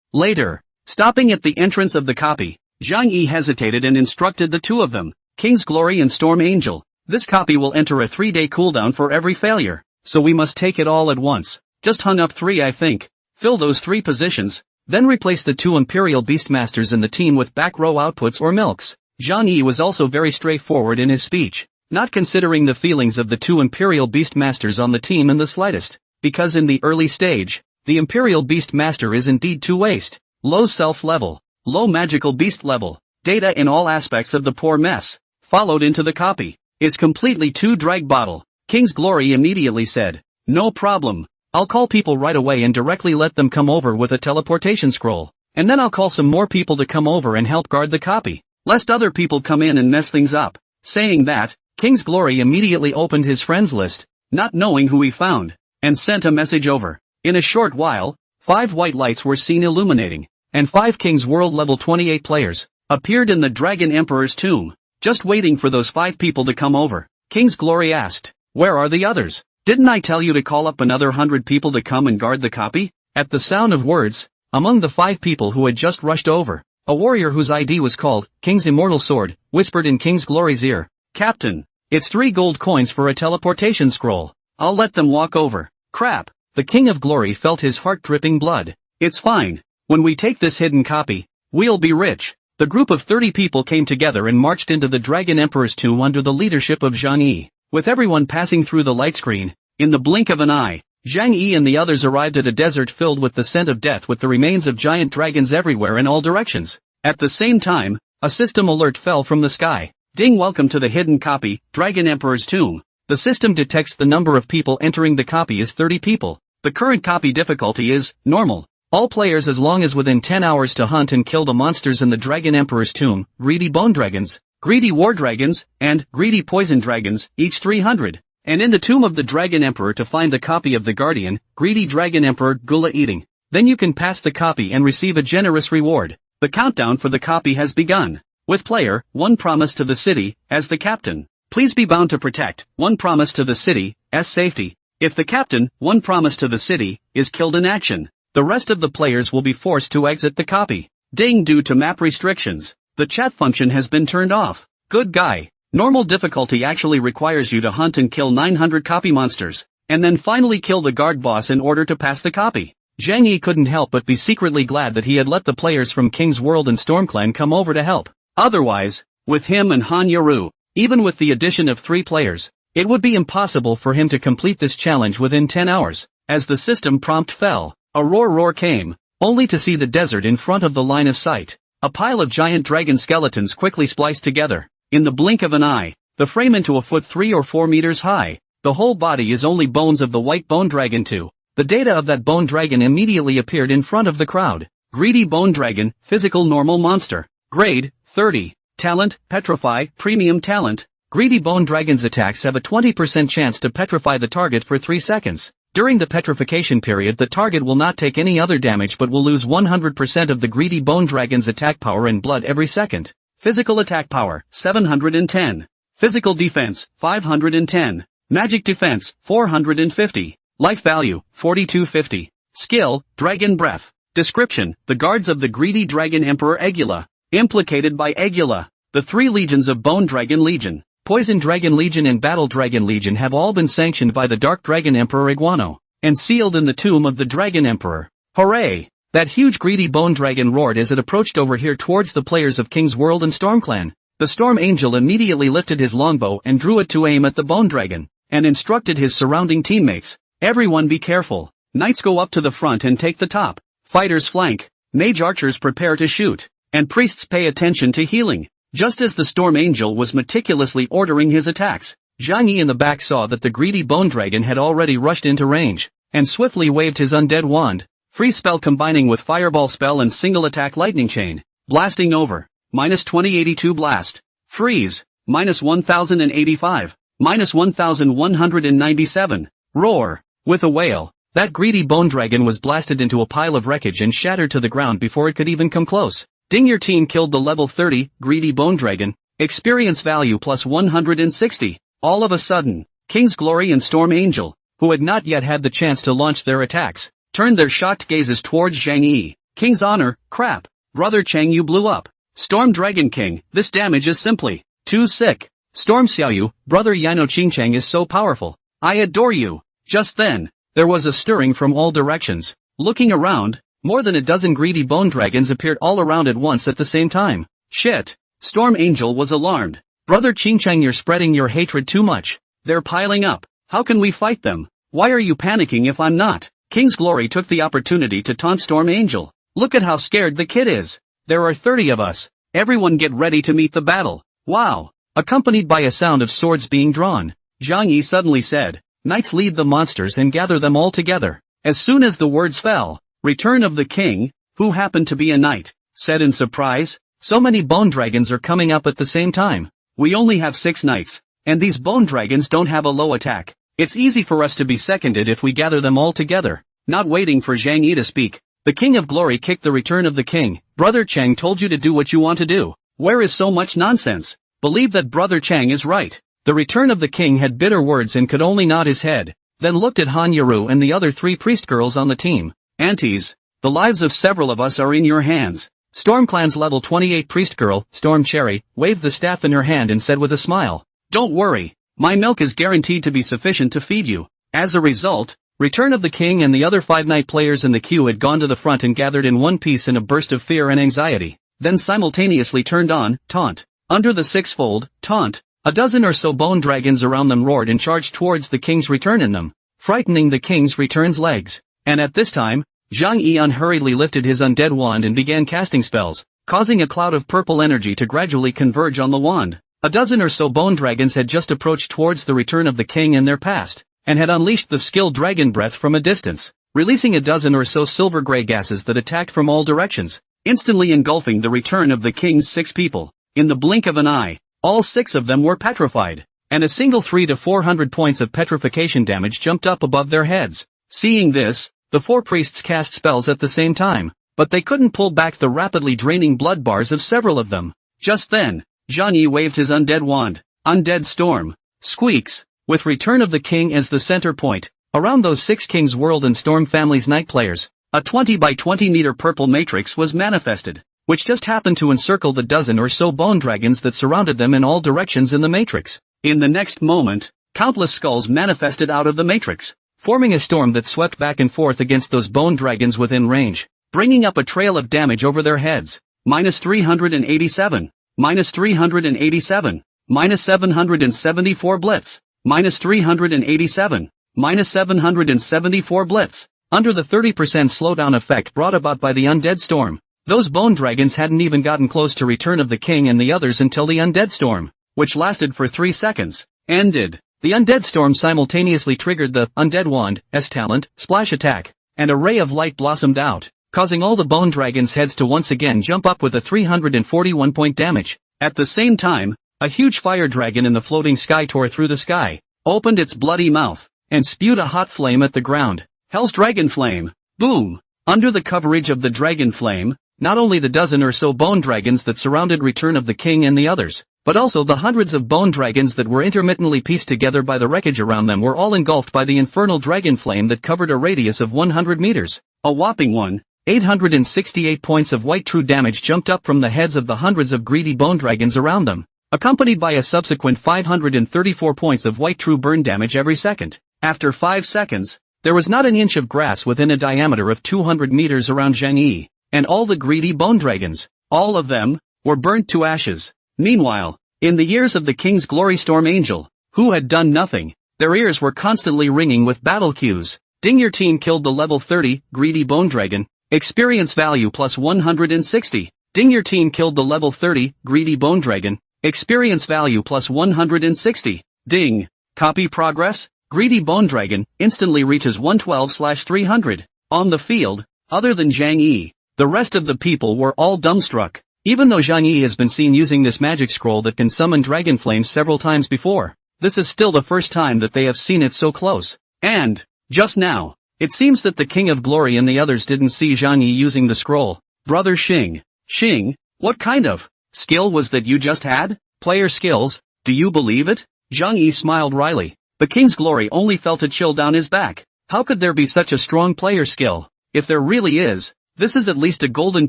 Later, stopping at the entrance of the copy, Zhang Yi hesitated and instructed the two of them, King's Glory and Storm Angel. This copy will enter a 3-day cooldown for every failure, so we must take it all at once. Just hung up 3 I think. Fill those 3 positions, then replace the 2 Imperial Beastmasters in the team with back row outputs or milks. Zhang Yi was also very straightforward in his speech, not considering the feelings of the 2 Imperial Beastmasters on the team in the slightest, because in the early stage, the Imperial Beastmaster is indeed too waste. Low self-level, low magical beast level, data in all aspects of the poor mess, followed into the copy, is completely too drag bottle. King's Glory immediately said, no problem, I'll call people right away and directly let them come over with a teleportation scroll, and then I'll call some more people to come over and help guard the copy, lest other people come in and mess things up. Saying that, King's Glory immediately opened his friends list, not knowing who he found, and sent a message over. In a short while, 5 white lights were seen illuminating, and 5 King's World level 28 players appeared in the Dragon Emperor's tomb, just waiting for those 5 people to come over. King's Glory asked, where are the others? Didn't I tell you to call up another 100 people to come and guard the copy? At the sound of words, among the 5 people who had just rushed over, a warrior whose ID was called King's Immortal Sword whispered in King's Glory's ear, Captain, it's 3 gold coins for a teleportation scroll. I'll let them walk over. Crap. The King of Glory felt his heart dripping blood. It's fine. When we take this hidden copy, we'll be rich. The group of 30 people came together and marched into the Dragon Emperor's tomb under the leadership of Zhang Yi. With everyone passing through the light screen, in the blink of an eye, Zhang Yi and the others arrived at a desert filled with the scent of death with the remains of giant dragons everywhere in all directions. At the same time, a system alert fell from the sky. Ding, welcome to the hidden copy, Dragon Emperor's tomb. The system detects the number of people entering the copy is 30 people. The current copy difficulty is normal. All players as long as within 10 hours to hunt and kill the monsters in the Dragon Emperor's tomb, greedy bone dragons, greedy war dragons, and greedy poison dragons, each 300. And in the tomb of the Dragon Emperor to find the copy of the Guardian, greedy Dragon Emperor Gula eating. Then you can pass the copy and receive a generous reward. The countdown for the copy has begun. With player, 1 promise to the city, as the captain. Please be bound to protect, 1 promise to the city, as safety. If the captain, 1 promise to the city, is killed in action, the rest of the players will be forced to exit the copy. Ding, due to map restrictions, the chat function has been turned off. Good guy. Normal difficulty actually requires you to hunt and kill 900 copy monsters, and then finally kill the guard boss in order to pass the copy. Zhang Yi couldn't help but be secretly glad that he had let the players from King's World and StormClan come over to help. Otherwise, with him and Han Yaru, even with the addition of 3 players, it would be impossible for him to complete this challenge within 10 hours. As the system prompt fell, a roar came, only to see the desert in front of the line of sight. A pile of giant dragon skeletons quickly spliced together. In the blink of an eye, the frame into a foot 3 or 4 meters high. The whole body is only bones of the white bone dragon too. The data of that bone dragon immediately appeared in front of the crowd. Greedy bone dragon, physical normal monster. Grade, 30. Talent, petrify, premium talent. Greedy bone dragon's attacks have a 20% chance to petrify the target for 3 seconds. During the petrification period, the target will not take any other damage but will lose 100% of the greedy bone dragon's attack power and blood every second. Physical attack power, 710. Physical defense, 510. Magic defense, 450. Life value, 4250. Skill, Dragon Breath. Description, the guards of the greedy Dragon Emperor Egula. Implicated by Egula. The 3 legions of Bone Dragon Legion, Poison Dragon Legion and Battle Dragon Legion have all been sanctioned by the Dark Dragon Emperor Iguano, and sealed in the tomb of the Dragon Emperor. Hooray! That huge greedy bone dragon roared as it approached over here towards the players of King's World and StormClan. The Storm Angel immediately lifted his longbow and drew it to aim at the bone dragon, and instructed his surrounding teammates. Everyone be careful. Knights go up to the front and take the top. Fighters flank. Mage archers prepare to shoot. And priests pay attention to healing. Just as the Storm Angel was meticulously ordering his attacks, Zhang Yi in the back saw that the greedy bone dragon had already rushed into range, and swiftly waved his undead wand, freeze spell combining with fireball spell and single attack lightning chain, blasting over, minus 2082 blast, freeze, minus 1085, minus 1197, roar, with a wail. That greedy bone dragon was blasted into a pile of wreckage and shattered to the ground before it could even come close. Ding, your team killed the level 30, greedy bone dragon, experience value plus 160. All of a sudden, King's Glory and Storm Angel, who had not yet had the chance to launch their attacks, turned their shocked gazes towards Zhang Yi. King's honor, crap. Brother Chang, you blew up. Storm Dragon King, this damage is simply too sick. Storm Xiaoyu, Brother Yano Qingchang is so powerful. I adore you. Just then, there was a stirring from all directions. Looking around, more than a dozen greedy bone dragons appeared all around at once at the same time. Shit. Storm Angel was alarmed. Brother Qingchang, you're spreading your hatred too much. They're piling up. How can we fight them? Why are you panicking if I'm not? King's Glory took the opportunity to taunt Storm Angel. Look at how scared the kid is. There are 30 of us. Everyone get ready to meet the battle. Wow. Accompanied by a sound of swords being drawn, Zhang Yi suddenly said, Knights, lead the monsters and gather them all together. As soon as the words fell, Return of the King, who happened to be a knight, said in surprise, so many bone dragons are coming up at the same time. We only have 6 knights, and these bone dragons don't have a low attack. It's easy for us to be seconded if we gather them all together. Not waiting for Zhang Yi to speak, the King of Glory kicked the Return of the King. Brother Chang told you to do what you want to do. Where is so much nonsense? Believe that Brother Chang is right. The Return of the King had bitter words and could only nod his head, then looked at Han Yaru and the other 3 priest girls on the team. Aunties, the lives of several of us are in your hands. StormClan's level 28 priest girl, Storm Cherry, waved the staff in her hand and said with a smile, Don't worry, my milk is guaranteed to be sufficient to feed you. As a result, Return of the King and the other 5 knight players in the queue had gone to the front and gathered in one piece in a burst of fear and anxiety, then simultaneously turned on, taunt. Under the sixfold, taunt, a dozen or so bone dragons around them roared and charged towards the King's Return in them, frightening the King's Return's legs. And at this time, Zhang Yi unhurriedly lifted his undead wand and began casting spells, causing a cloud of purple energy to gradually converge on the wand. A dozen or so bone dragons had just approached towards the Return of the King in their past, and had unleashed the skilled dragon breath from a distance, releasing a dozen or so silver gray gases that attacked from all directions, instantly engulfing the Return of the King's 6 people. In the blink of an eye, all 6 of them were petrified, and a single 300 to 400 points of petrification damage jumped up above their heads. Seeing this, the 4 priests cast spells at the same time, but they couldn't pull back the rapidly draining blood bars of several of them. Just then, Zhang Yi waved his undead wand, Undead Storm, squeaks, with Return of the King as the center point. Around those 6 King's World and Storm Family's night players, a 20 by 20 meter purple matrix was manifested, which just happened to encircle the dozen or so bone dragons that surrounded them in all directions in the matrix. In the next moment, countless skulls manifested out of the matrix, forming a storm that swept back and forth against those bone dragons within range, bringing up a trail of damage over their heads. Minus 387, minus 387, minus 774 blitz, minus 387, minus 774 blitz. Under the 30% slowdown effect brought about by the undead storm, those bone dragons hadn't even gotten close to Return of the King and the others until the undead storm, which lasted for 3 seconds, ended. The undead storm simultaneously triggered the Undead Wand's talent, Splash Attack, and a ray of light blossomed out, causing all the bone dragons' heads to once again jump up with a 341 point damage. At the same time, a huge fire dragon in the floating sky tore through the sky, opened its bloody mouth, and spewed a hot flame at the ground. Hell's Dragon Flame! Boom! Under the coverage of the dragon flame, not only the dozen or so bone dragons that surrounded Return of the King and the others, but also the hundreds of bone dragons that were intermittently pieced together by the wreckage around them were all engulfed by the infernal dragon flame that covered a radius of 100 meters. A whopping 868 points of white true damage jumped up from the heads of the hundreds of greedy bone dragons around them, accompanied by a subsequent 534 points of white true burn damage every second. After 5 seconds, there was not an inch of grass within a diameter of 200 meters around Zhang Yi, and all the greedy bone dragons, all of them, were burnt to ashes. Meanwhile, in the ears of the King's Glory Storm Angel, who had done nothing, their ears were constantly ringing with battle cues. Ding, your team killed the level 30, greedy bone dragon, experience value plus 160. Ding, your team killed the level 30, greedy bone dragon, experience value plus 160. Ding. Copy progress? Greedy Bone Dragon instantly reaches 112/300. On the field, other than Zhang Yi, the rest of the people were all dumbstruck. Even though Zhang Yi has been seen using this magic scroll that can summon dragon flames several times before, this is still the first time that they have seen it so close. And, just now, it seems that the King of Glory and the others didn't see Zhang Yi using the scroll. Brother Xing. Xing, what kind of skill was that you just had? Player skills, do you believe it? Zhang Yi smiled wryly. The King's Glory only felt a chill down his back. How could there be such a strong player skill? If there really is, this is at least a golden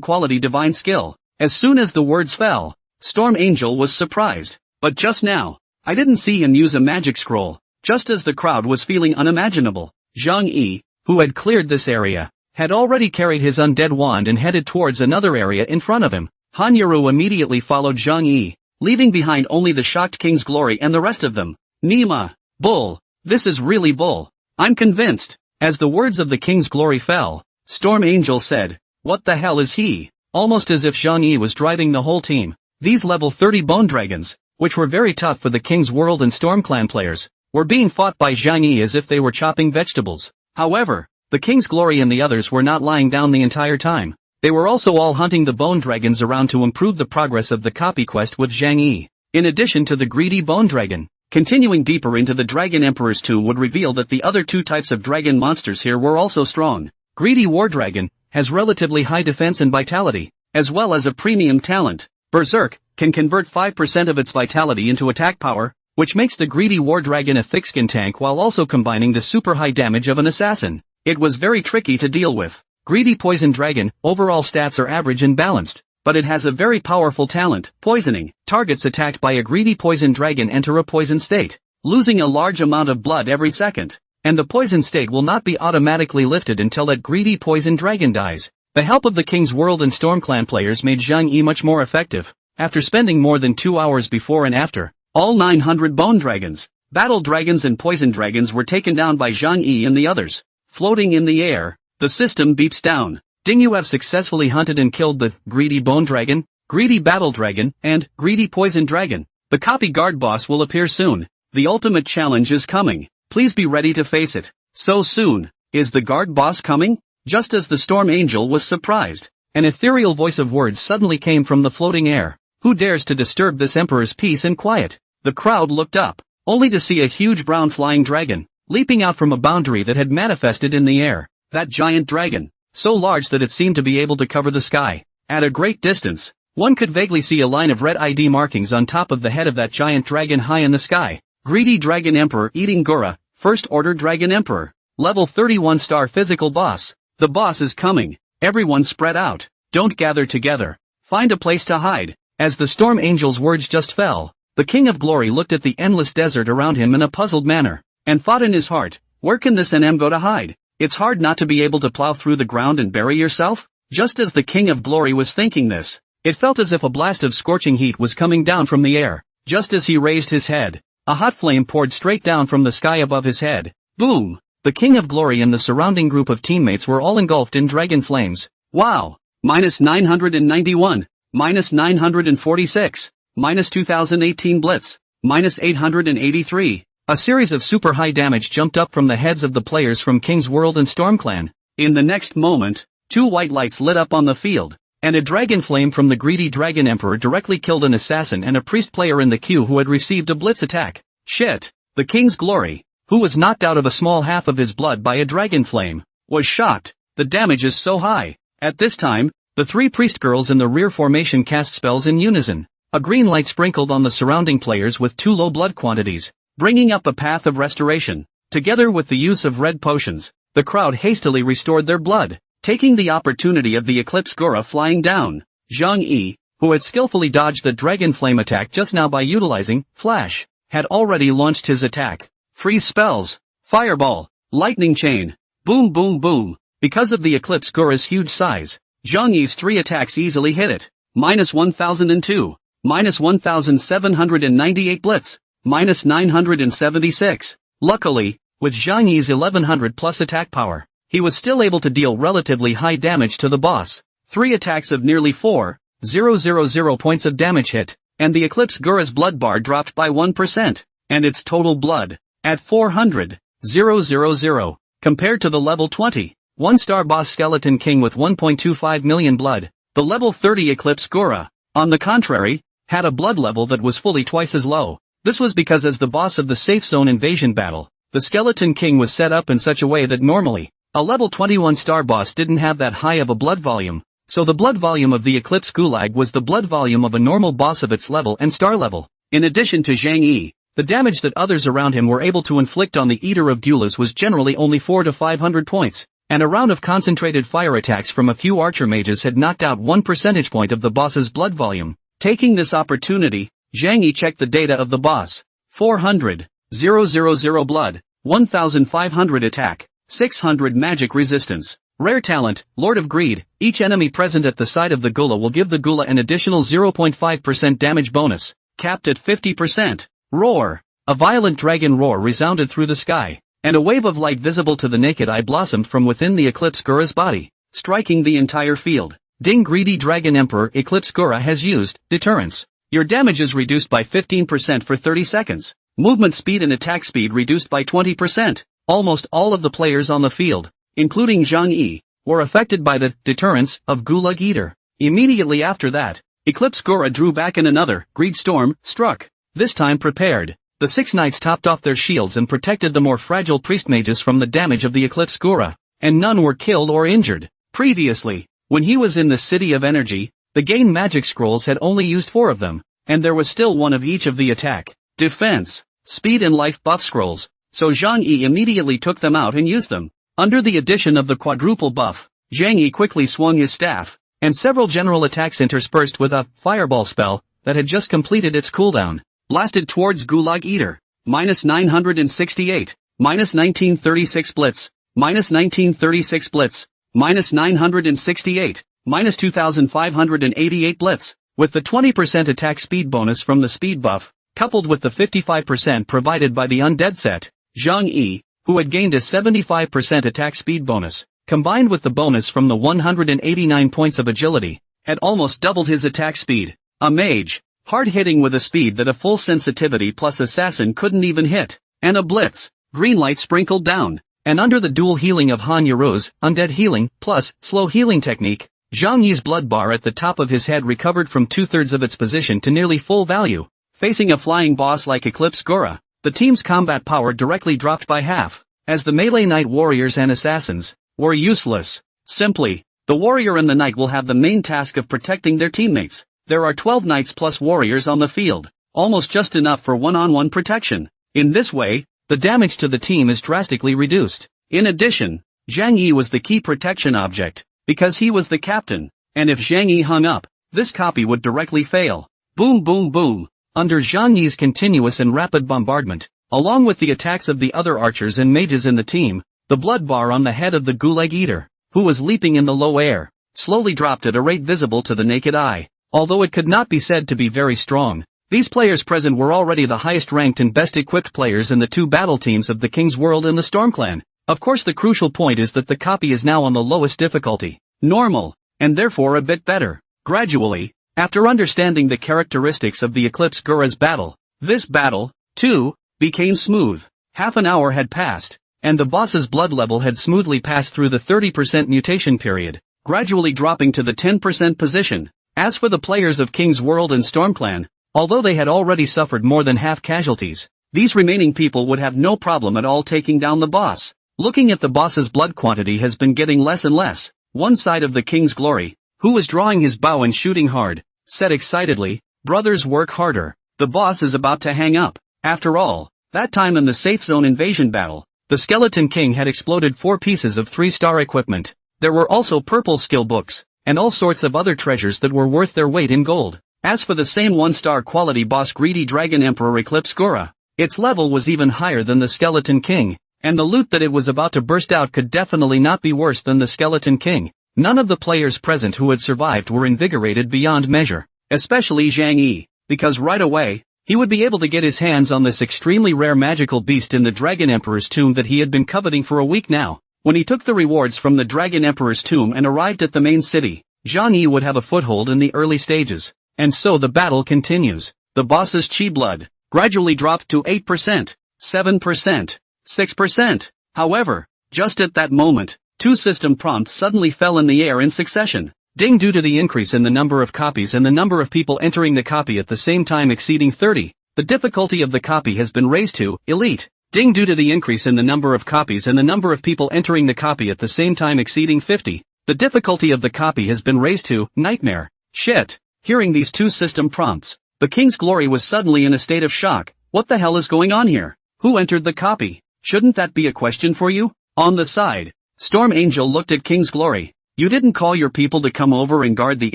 quality divine skill. As soon as the words fell, Storm Angel was surprised. But just now, I didn't see him use a magic scroll. Just as the crowd was feeling unimaginable, Zhang Yi, who had cleared this area, had already carried his undead wand and headed towards another area in front of him. Han Yuru immediately followed Zhang Yi, leaving behind only the shocked King's Glory and the rest of them. Nima. Bull. This is really bull. I'm convinced. As the words of the King's Glory fell, Storm Angel said, what the hell is he? Almost as if Zhang Yi was driving the whole team. These level 30 bone dragons, which were very tough for the King's World and Storm Clan players, were being fought by Zhang Yi as if they were chopping vegetables. However, the King's Glory and the others were not lying down the entire time. They were also all hunting the bone dragons around to improve the progress of the copy quest with Zhang Yi. In addition to the greedy bone dragon, continuing deeper into the Dragon Emperor's tomb would reveal that the other two types of dragon monsters here were also strong. Greedy War Dragon has relatively high defense and vitality, as well as a premium talent. Berserk can convert 5% of its vitality into attack power, which makes the Greedy War Dragon a thick-skin tank while also combining the super high damage of an assassin. It was very tricky to deal with. Greedy Poison Dragon, overall stats are average and balanced, but it has a very powerful talent, poisoning. Targets attacked by a Greedy Poison Dragon enter a poison state, losing a large amount of blood every second, and the poison state will not be automatically lifted until that Greedy Poison Dragon dies. The help of the King's World and Storm Clan players made Zhang Yi much more effective. After spending more than 2 hours before and after, all 900 bone dragons, battle dragons and poison dragons were taken down by Zhang Yi and the others. Floating in the air, the system beeps down. Ding, you have successfully hunted and killed the Greedy Bone Dragon, Greedy Battle Dragon, and Greedy Poison Dragon. The copy guard boss will appear soon. The ultimate challenge is coming. Please be ready to face it. So soon. Is the guard boss coming? Just as the Storm Angel was surprised, an ethereal voice of words suddenly came from the floating air. Who dares to disturb this emperor's peace and quiet? The crowd looked up, only to see a huge brown flying dragon, leaping out from a boundary that had manifested in the air. That giant dragon, so large that it seemed to be able to cover the sky. At a great distance, one could vaguely see a line of red ID markings on top of the head of that giant dragon high in the sky. Greedy Dragon Emperor eating Gura, First Order Dragon Emperor. Level 31 star physical boss. The boss is coming. Everyone spread out. Don't gather together. Find a place to hide. As the Storm Angel's words just fell, the King of Glory looked at the endless desert around him in a puzzled manner, and thought in his heart, where can this NM go to hide? It's hard not to be able to plow through the ground and bury yourself? Just as the King of Glory was thinking this, it felt as if a blast of scorching heat was coming down from the air. Just as he raised his head, a hot flame poured straight down from the sky above his head. Boom! The King of Glory and the surrounding group of teammates were all engulfed in dragon flames. Wow! -991, -946, -2018 Blitz, -883. A series of super high damage jumped up from the heads of the players from King's World and Storm Clan. In the next moment, 2 white lights lit up on the field, and a dragon flame from the Greedy Dragon Emperor directly killed an assassin and a priest player in the queue who had received a blitz attack. Shit! The King's Glory, who was knocked out of a small half of his blood by a dragon flame, was shocked. The damage is so high. At this time, the 3 priest girls in the rear formation cast spells in unison. A green light sprinkled on the surrounding players with 2 low blood quantities, bringing up a path of restoration. Together with the use of red potions, the crowd hastily restored their blood, taking the opportunity of the Eclipse Gora flying down. Zhang Yi, who had skillfully dodged the dragon flame attack just now by utilizing Flash, had already launched his attack. Freeze spells, Fireball, Lightning Chain, boom boom boom. Because of the Eclipse Gora's huge size, Zhang Yi's 3 attacks easily hit it. -1002, -1798 Blitz, -976. Luckily, with Zhang Yi's 1100 plus attack power, he was still able to deal relatively high damage to the boss. 3 attacks of nearly 4,000 points of damage hit, and the Eclipse Gora's blood bar dropped by 1%. and its total blood, at 400,000, compared to the level 20, 1-star boss Skeleton King with 1.25 million blood. The level 30 Eclipse Gora, on the contrary, had a blood level that was fully twice as low. This was because as the boss of the Safe Zone Invasion battle, the Skeleton King was set up in such a way that normally, a level 21 star boss didn't have that high of a blood volume, so the blood volume of the Eclipse Gulag was the blood volume of a normal boss of its level and star level. In addition to Zhang Yi, the damage that others around him were able to inflict on the Eater of Duelas was generally only 400 to 500 points, and a round of concentrated fire attacks from a few archer mages had knocked out 1 percentage point of the boss's blood volume. Taking this opportunity, Zhang Yi checked the data of the boss. 400,000 blood, 1,500 attack, 600 magic resistance. Rare talent, Lord of Greed. Each enemy present at the side of the Gula will give the Gula an additional 0.5% damage bonus, capped at 50%. Roar. A violent dragon roar resounded through the sky, and a wave of light visible to the naked eye blossomed from within the Eclipse Gura's body, striking the entire field. Ding Greedy Dragon Emperor Eclipse Gura has used Deterrence. Your damage is reduced by 15% for 30 seconds. Movement speed and attack speed reduced by 20%. Almost all of the players on the field, including Zhang Yi, were affected by the Deterrence of Gulag Eater. Immediately after that, Eclipse Gura drew back and another Greed Storm struck, this time prepared. The 6 knights topped off their shields and protected the more fragile priest mages from the damage of the Eclipse Gura, and none were killed or injured. Previously, when he was in the City of Energy, the Gain Magic Scrolls had only used 4 of them, and there was still 1 of each of the attack, defense, speed and life buff scrolls, so Zhang Yi immediately took them out and used them. Under the addition of the quadruple buff, Zhang Yi quickly swung his staff, and several general attacks interspersed with a fireball spell that had just completed its cooldown, blasted towards Gulag Eater. -968, -1936 Blitz, -1936 Blitz, -968, -2588 Blitz. With the 20% attack speed bonus from the speed buff, coupled with the 55% provided by the undead set, Zhang Yi, who had gained a 75% attack speed bonus, combined with the bonus from the 189 points of agility, had almost doubled his attack speed. A mage, hard-hitting with a speed that a full sensitivity plus assassin couldn't even hit, and a blitz, green light sprinkled down, and under the dual healing of Han Yaru's undead healing plus slow healing technique, Zhang Yi's blood bar at the top of his head recovered from 2/3 of its position to nearly full value. Facing a flying boss like Eclipse Gora, the team's combat power directly dropped by half, as the melee knight warriors and assassins were useless. Simply, the warrior and the knight will have the main task of protecting their teammates. There are 12 knights plus warriors on the field, almost just enough for one-on-one protection. In this way, the damage to the team is drastically reduced. In addition, Zhang Yi was the key protection object, because he was the captain, and if Zhang Yi hung up, this copy would directly fail. Boom boom boom. Under Zhang Yi's continuous and rapid bombardment, along with the attacks of the other archers and mages in the team, the blood bar on the head of the Gulag Eater, who was leaping in the low air, slowly dropped at a rate visible to the naked eye. Although it could not be said to be very strong, these players present were already the highest ranked and best equipped players in the 2 battle teams of the King's World and the Storm Clan. Of course, the crucial point is that the copy is now on the lowest difficulty, normal, and therefore a bit better. Gradually, after understanding the characteristics of the Eclipse Gura's battle, this battle, too, became smooth. Half an hour had passed, and the boss's blood level had smoothly passed through the 30% mutation period, gradually dropping to the 10% position. As for the players of King's World and Storm Clan, although they had already suffered more than half casualties, these remaining people would have no problem at all taking down the boss. Looking at the boss's blood quantity has been getting less and less. One side of the King's Glory, who was drawing his bow and shooting hard, said excitedly, "Brothers, work harder. The boss is about to hang up." After all, that time in the Safe Zone Invasion battle, the Skeleton King had exploded 4 pieces of 3-star equipment. There were also purple skill books, and all sorts of other treasures that were worth their weight in gold. As for the same 1-star quality boss Greedy Dragon Emperor Eclipse Gora, its level was even higher than the Skeleton King, and the loot that it was about to burst out could definitely not be worse than the Skeleton King. None of the players present who had survived were invigorated beyond measure, especially Zhang Yi, because right away, he would be able to get his hands on this extremely rare magical beast in the Dragon Emperor's tomb that he had been coveting for a week now. When he took the rewards from the Dragon Emperor's tomb and arrived at the main city, Zhang Yi would have a foothold in the early stages. And so the battle continues. The boss's chi blood, gradually dropped to 8%, 7%, 6%. However, just at that moment, two system prompts suddenly fell in the air in succession. Ding, due to the increase in the number of copies and the number of people entering the copy at the same time exceeding 30, the difficulty of the copy has been raised to Elite. Ding, due to the increase in the number of copies and the number of people entering the copy at the same time exceeding 50, the difficulty of the copy has been raised to Nightmare. Shit. Hearing these two system prompts, the King's Glory was suddenly in a state of shock. What the hell is going on here? Who entered the copy? Shouldn't that be a question for you? On the side, Storm Angel looked at King's Glory. You didn't call your people to come over and guard the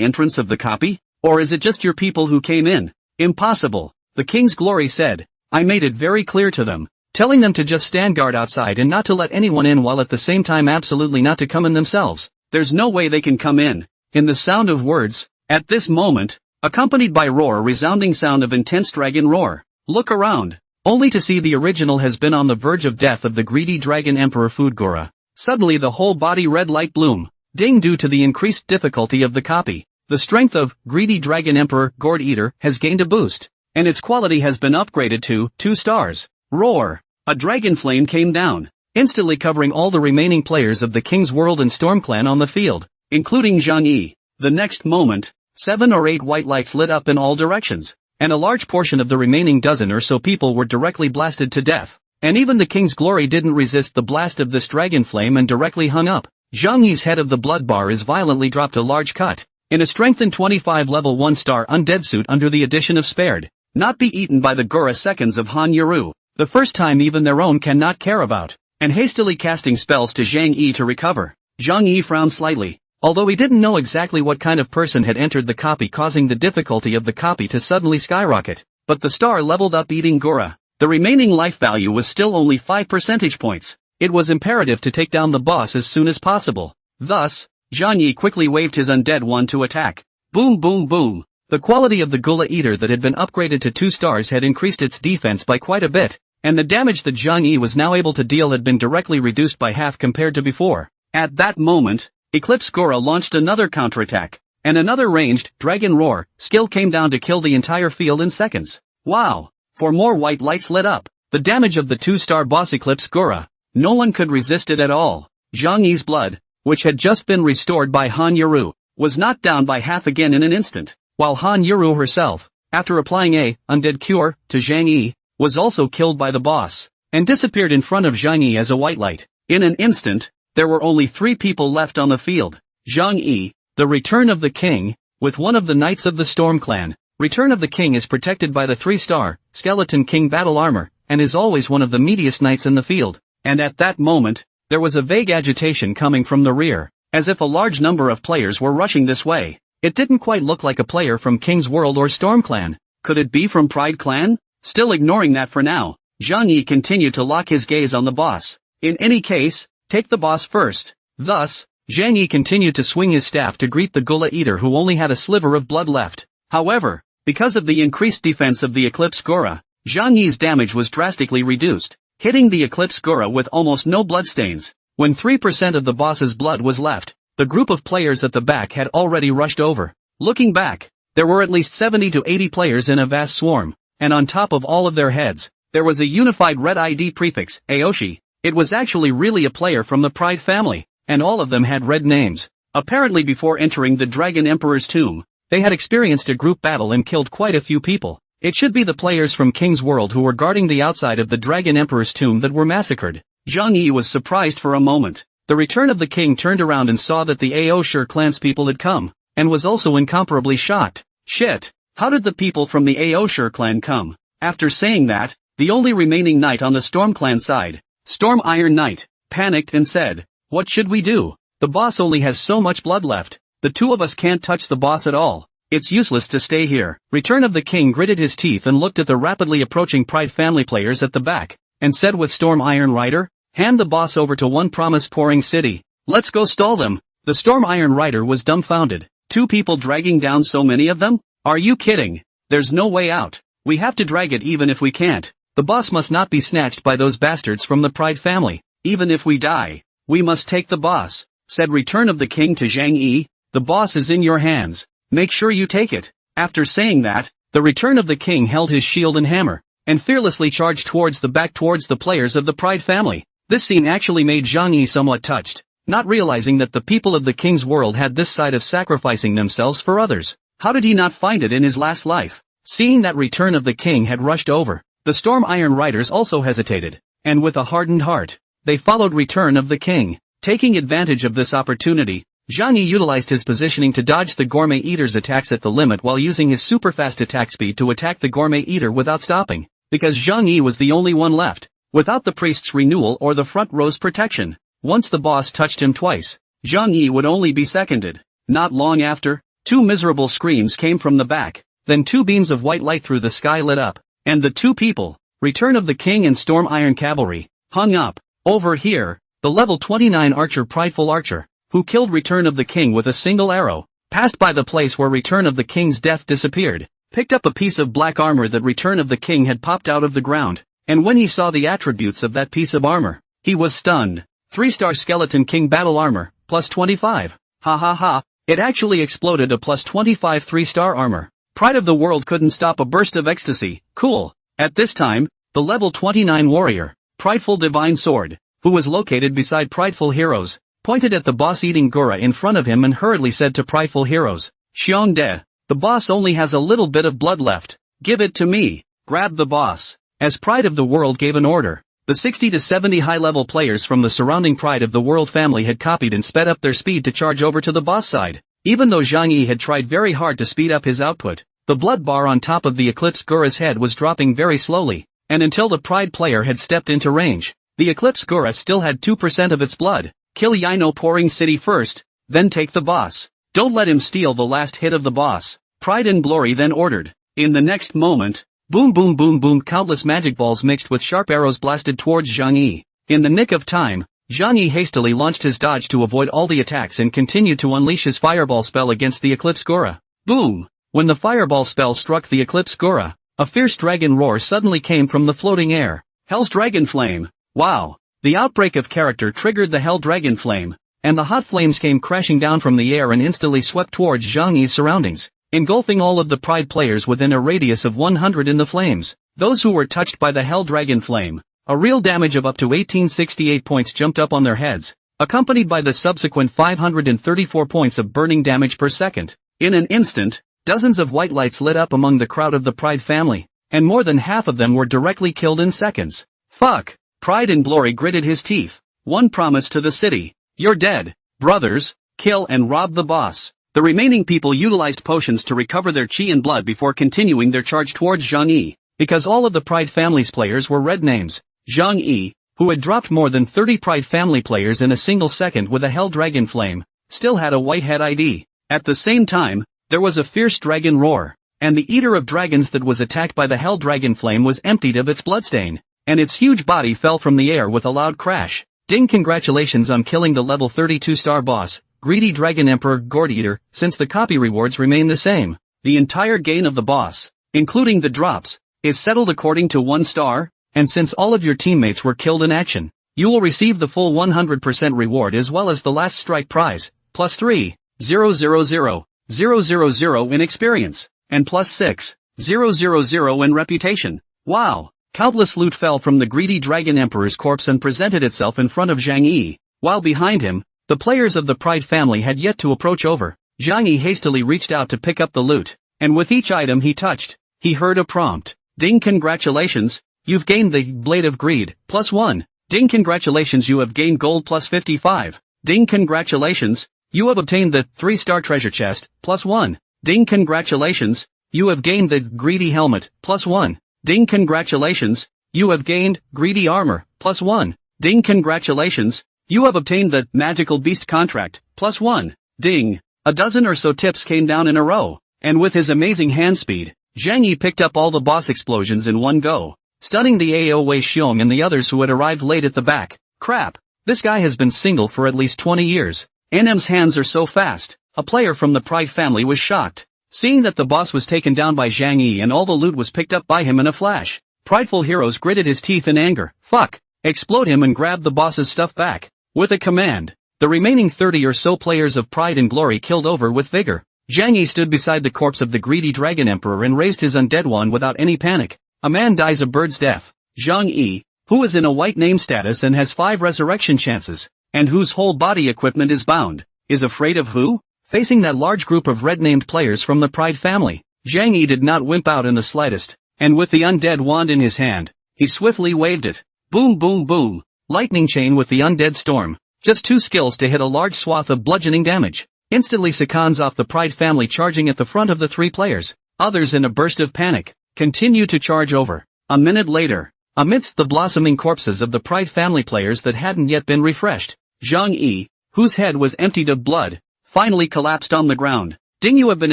entrance of the copy? Or is it just your people who came in? Impossible. The King's Glory said. I made it very clear to them, telling them to just stand guard outside and not to let anyone in, while at the same time absolutely not to come in themselves. There's no way they can come in. In the sound of words, at this moment, accompanied by roar, resounding sound of intense dragon roar. Look around, only to see the original has been on the verge of death of the greedy dragon emperor Foodgora. Suddenly the whole body red light bloom. Ding, due to the increased difficulty of the copy, the strength of greedy dragon emperor Gourd Eater has gained a boost, and its quality has been upgraded to 2 stars. Roar! A dragon flame came down, instantly covering all the remaining players of the King's World and Storm Clan on the field, including Zhang Yi. The next moment, 7 or 8 white lights lit up in all directions, and a large portion of the remaining dozen or so people were directly blasted to death. And even the King's Glory didn't resist the blast of this dragon flame and directly hung up. Zhang Yi's head of the blood bar is violently dropped a large cut. In a strengthened 25 level 1-star undead suit under the addition of spared, not be eaten by the Gura seconds of Han Yuru, the first time even their own cannot care about, and hastily casting spells to Zhang Yi to recover. Zhang Yi frowned slightly, although he didn't know exactly what kind of person had entered the copy, causing the difficulty of the copy to suddenly skyrocket. But the star leveled up eating Gura. The remaining life value was still only 5 percentage points. It was imperative to take down the boss as soon as possible. Thus, Zhang Yi quickly waved his undead one to attack. Boom, boom, boom. The quality of the Gula Eater that had been upgraded to 2 stars had increased its defense by quite a bit, and the damage that Zhang Yi was now able to deal had been directly reduced by half compared to before. At that moment, Eclipse Gora launched another counterattack, and another ranged Dragon Roar skill came down to kill the entire field in seconds. Wow! 4 more white lights lit up. The damage of the 2-star boss Eclipse Gora. No one could resist it at all. Zhang Yi's blood, which had just been restored by Han Yuru, was knocked down by half again in an instant, while Han Yuru herself, after applying a undead cure to Zhang Yi, was also killed by the boss, and disappeared in front of Zhang Yi as a white light. In an instant, there were only 3 people left on the field. Zhang Yi, the Return of the King, with one of the Knights of the Storm Clan. Return of the King is protected by the 3-star Skeleton King battle armor, and is always one of the meatiest knights in the field. And at that moment, there was a vague agitation coming from the rear, as if a large number of players were rushing this way. It didn't quite look like a player from King's World or Storm Clan. Could it be from Pride Clan? Still ignoring that for now, Zhang Yi continued to lock his gaze on the boss. In any case, take the boss first. Thus, Zhang Yi continued to swing his staff to greet the Gula Eater, who only had a sliver of blood left. However, because of the increased defense of the Eclipse Gora, Zhang Yi's damage was drastically reduced, hitting the Eclipse Gora with almost no bloodstains. When 3% of the boss's blood was left, the group of players at the back had already rushed over. Looking back, there were at least 70 to 80 players in a vast swarm, and on top of all of their heads, there was a unified red ID prefix, Aoshi. It was actually really a player from the Pride family, and all of them had red names. Apparently before entering the Dragon Emperor's tomb, they had experienced a group battle and killed quite a few people. It should be the players from King's World who were guarding the outside of the Dragon Emperor's tomb that were massacred. Zhang Yi was surprised for a moment. The Return of the King turned around and saw that the Aoshur clan's people had come, and was also incomparably shocked. Shit! How did the people from the Aoshur clan come? After saying that, the only remaining knight on the Storm Clan side, Storm Iron Knight, panicked and said, "What should we do? The boss only has so much blood left. The 2 of us can't touch the boss at all. It's useless to stay here." Return of the King gritted his teeth and looked at the rapidly approaching Pride family players at the back, and said with Storm Iron Rider, "Hand the boss over to one promise pouring city. Let's go stall them." The Storm Iron Rider was dumbfounded. 2 people dragging down so many of them? Are you kidding? There's no way out. We have to drag it even if we can't. The boss must not be snatched by those bastards from the Pride family. Even if we die, we must take the boss, said Return of the King to Zhang Yi. The boss is in your hands. Make sure you take it. After saying that, the Return of the King held his shield and hammer, and fearlessly charged towards the players of the Pride family. This scene actually made Zhang Yi somewhat touched, not realizing that the people of the king's world had this side of sacrificing themselves for others. How did he not find it in his last life? Seeing that Return of the King had rushed over, the Storm Iron Riders also hesitated, and with a hardened heart, they followed Return of the King. Taking advantage of this opportunity, Zhang Yi utilized his positioning to dodge the Gourmet Eater's attacks at the limit while using his super-fast attack speed to attack the Gourmet Eater without stopping, because Zhang Yi was the only one left, without the priest's renewal or the front row's protection. Once the boss touched him twice, Zhang Yi would only be seconded. Not long after, two miserable screams came from the back, then two beams of white light through the sky lit up, and the two people, Return of the King and Storm Iron Cavalry, hung up. Over here, the level 29 archer Prideful Archer, who killed Return of the King with a single arrow, passed by the place where Return of the King's death disappeared, picked up a piece of black armor that Return of the King had popped out of the ground, and when he saw the attributes of that piece of armor, he was stunned. 3-star Skeleton King Battle Armor, plus 25. Ha ha ha, it actually exploded a plus 25 3-star armor. Pride of the World couldn't stop a burst of ecstasy. Cool. At this time, the level 29 warrior, Prideful Divine Sword, who was located beside Prideful Heroes, pointed at the boss-eating Gura in front of him and hurriedly said to Prideful Heroes, Xiong De, the boss only has a little bit of blood left. Give it to me. Grab the boss. As Pride of the World gave an order, the 60 to 70 high-level players from the surrounding Pride of the World family had copied and sped up their speed to charge over to the boss side. Even though Zhang Yi had tried very hard to speed up his output, the blood bar on top of the Eclipse Gura's head was dropping very slowly, and until the Pride player had stepped into range, the Eclipse Gura still had 2% of its blood. Kill Yino Pouring City first, then take the boss. Don't let him steal the last hit of the boss, Pride and Glory then ordered. In the next moment, boom boom boom boom, countless magic balls mixed with sharp arrows blasted towards Zhang Yi. In the nick of time, Zhang Yi hastily launched his dodge to avoid all the attacks and continued to unleash his fireball spell against the Eclipse Gura. Boom! When the fireball spell struck the Eclipse Gura, a fierce dragon roar suddenly came from the floating air. Hell's Dragon Flame! Wow! The outbreak of character triggered the Hell Dragon Flame, and the hot flames came crashing down from the air and instantly swept towards Zhang Yi's surroundings, engulfing all of the Pride players within a radius of 100 in the flames. Those who were touched by the Hell Dragon Flame, a real damage of up to 1868 points jumped up on their heads, accompanied by the subsequent 534 points of burning damage per second. In an instant, dozens of white lights lit up among the crowd of the Pride family, and more than half of them were directly killed in seconds. Fuck! Pride and Glory gritted his teeth. One promise to the city. You're dead, brothers. Kill and rob the boss. The remaining people utilized potions to recover their chi and blood before continuing their charge towards Zhang Yi. Because all of the Pride family's players were red names, Zhang Yi, who had dropped more than 30 Pride family players in a single second with a Hell Dragon Flame, still had a Whitehead ID. At the same time, there was a fierce dragon roar, and the Eater of Dragons that was attacked by the Hell Dragon Flame was emptied of its bloodstain, and its huge body fell from the air with a loud crash. Ding! Congratulations on killing the level 32 star boss, Greedy Dragon Emperor Gourd Eater. Since the copy rewards remain the same, the entire gain of the boss, including the drops, is settled according to 1 star, and since all of your teammates were killed in action, you will receive the full 100% reward as well as the last strike prize, plus 3,000,000 in experience, and plus 6,000 in reputation. Wow! Countless loot fell from the Greedy Dragon Emperor's corpse and presented itself in front of Zhang Yi, while behind him, the players of the Pride family had yet to approach over. Zhang Yi hastily reached out to pick up the loot, and with each item he touched, he heard a prompt. Ding! Congratulations, you've gained the Blade of Greed, plus 1. Ding! Congratulations, you have gained gold plus 55. Ding! Congratulations, you have obtained the 3-star treasure chest, plus 1. Ding! Congratulations, you have gained the Greedy Helmet, plus 1. Ding! Congratulations, you have gained Greedy Armor, plus 1. Ding! Congratulations, you have obtained the Magical Beast Contract, plus 1. Ding! A dozen or so tips came down in a row, and with his amazing hand speed, Zhang Yi picked up all the boss explosions in one go, stunning the Ao Wei Xiong and the others who had arrived late at the back. Crap! This guy has been single for at least 20 years. NM's hands are so fast. A player from the Pride family was shocked, seeing that the boss was taken down by Zhang Yi and all the loot was picked up by him in a flash. Prideful Heroes gritted his teeth in anger. Fuck! Explode him and grab the boss's stuff back. With a command, the remaining 30 or so players of Pride and Glory killed over with vigor. Zhang Yi stood beside the corpse of the Greedy Dragon Emperor and raised his undead one without any panic. A man dies a bird's death. Zhang Yi, who is in a white name status and has 5 resurrection chances, and whose whole body equipment is bound, is afraid of who? Facing that large group of red-named players from the Pride family, Zhang Yi did not wimp out in the slightest, and with the undead wand in his hand, he swiftly waved it. Boom boom boom. Lightning chain with the undead storm. Just 2 skills to hit a large swath of bludgeoning damage. Instantly seconds off the Pride family charging at the front of the 3 players. Others in a burst of panic, continue to charge over. A minute later, amidst the blossoming corpses of the Pride family players that hadn't yet been refreshed, Zhang Yi, whose head was emptied of blood, finally collapsed on the ground. Ding, you have been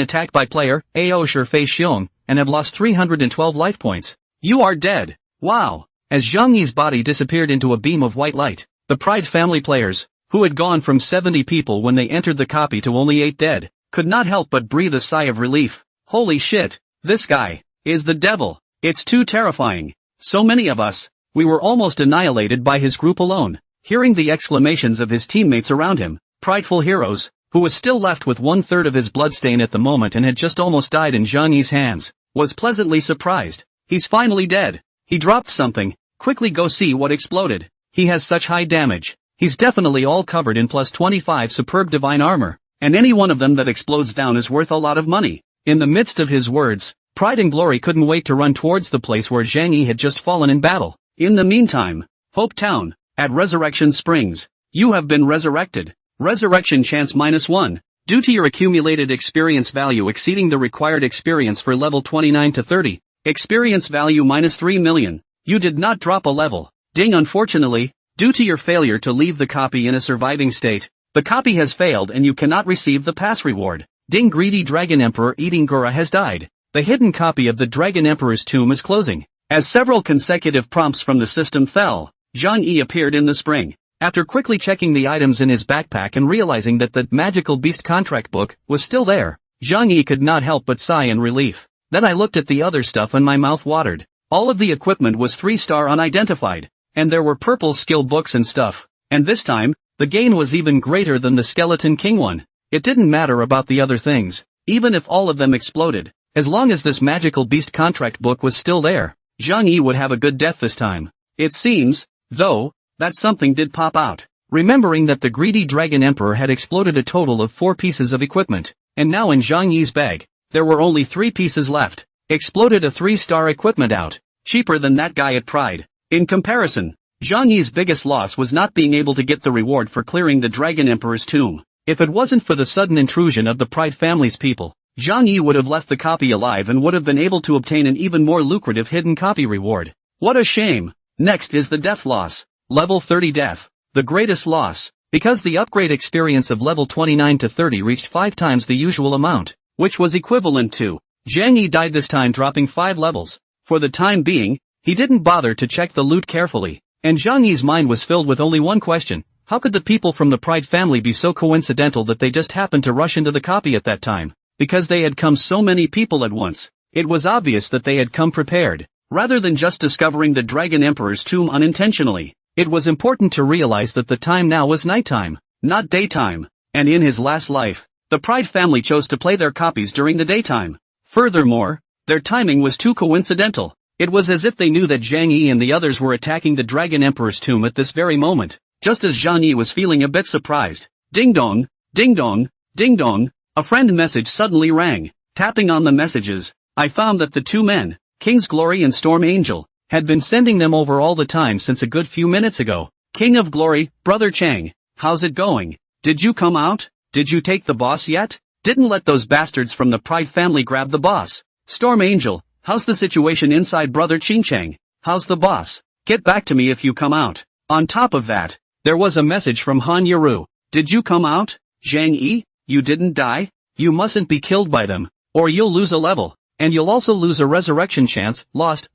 attacked by player Ao Fei Xiong, and have lost 312 life points. You are dead. Wow. As Zhang Yi's body disappeared into a beam of white light, the Pride family players, who had gone from 70 people when they entered the copy to only 8 dead, could not help but breathe a sigh of relief. Holy shit, this guy is the devil. It's too terrifying. So many of us, we were almost annihilated by his group alone. Hearing the exclamations of his teammates around him, prideful heroes, who was still left with 1/3 of his bloodstain at the moment and had just almost died in Zhang Yi's hands, was pleasantly surprised. He's finally dead. He dropped something. Quickly go see what exploded. He has such high damage. He's definitely all covered in plus 25 superb divine armor, and any one of them that explodes down is worth a lot of money. In the midst of his words, Pride and Glory couldn't wait to run towards the place where Zhang Yi had just fallen in battle. In the meantime, Hope Town, at Resurrection Springs, you have been resurrected. Resurrection chance -1. Due to your accumulated experience value exceeding the required experience for level 29 to 30, experience value -3 million. You did not drop a level. Ding, unfortunately, due to your failure to leave the copy in a surviving state, the copy has failed and you cannot receive the pass reward. Ding, greedy Dragon Emperor eating Gura has died. The hidden copy of the Dragon Emperor's tomb is closing. As several consecutive prompts from the system fell, Zhang Yi appeared in the spring. After quickly checking the items in his backpack and realizing that the magical beast contract book was still there, Zhang Yi could not help but sigh in relief. Then I looked at the other stuff and my mouth watered. All of the equipment was 3-star unidentified, and there were purple skill books and stuff. And this time, the gain was even greater than the Skeleton King one. It didn't matter about the other things, even if all of them exploded. As long as this magical beast contract book was still there, Zhang Yi would have a good death this time. It seems, though, that something did pop out. Remembering that the greedy Dragon Emperor had exploded a total of 4 pieces of equipment, and now in Zhang Yi's bag, there were only 3 pieces left. Exploded a 3-star equipment out. Cheaper than that guy at Pride. In comparison, Zhang Yi's biggest loss was not being able to get the reward for clearing the Dragon Emperor's tomb. If it wasn't for the sudden intrusion of the Pride family's people, Zhang Yi would have left the copy alive and would have been able to obtain an even more lucrative hidden copy reward. What a shame. Next is the death loss. Level 30 death. The greatest loss, because the upgrade experience of level 29 to 30 reached 5 times the usual amount, which was equivalent to Zhang Yi died this time dropping 5 levels. For the time being, he didn't bother to check the loot carefully, and Zhang Yi's mind was filled with only one question: how could the people from the Pride family be so coincidental that they just happened to rush into the copy at that time? Because they had come so many people at once, it was obvious that they had come prepared. Rather than just discovering the Dragon Emperor's tomb unintentionally, it was important to realize that the time now was nighttime, not daytime, and in his last life, the Pride family chose to play their copies during the daytime. Furthermore, their timing was too coincidental. It was as if they knew that Zhang Yi and the others were attacking the Dragon Emperor's tomb at this very moment, just as Zhang Yi was feeling a bit surprised. Ding dong, ding dong, ding dong. A friend message suddenly rang. Tapping on the messages, I found that the 2 men, King's Glory and Storm Angel, had been sending them over all the time since a good few minutes ago. King of Glory, Brother Chang, how's it going? Did you come out? Did you take the boss yet? Didn't let those bastards from the Pride family grab the boss. Storm Angel, how's the situation inside Brother Chang? How's the boss? Get back to me if you come out. On top of that, there was a message from Han Yaru. Did you come out? Zhang Yi? You didn't die? You mustn't be killed by them, or you'll lose a level, and you'll also lose a resurrection chance. Lost.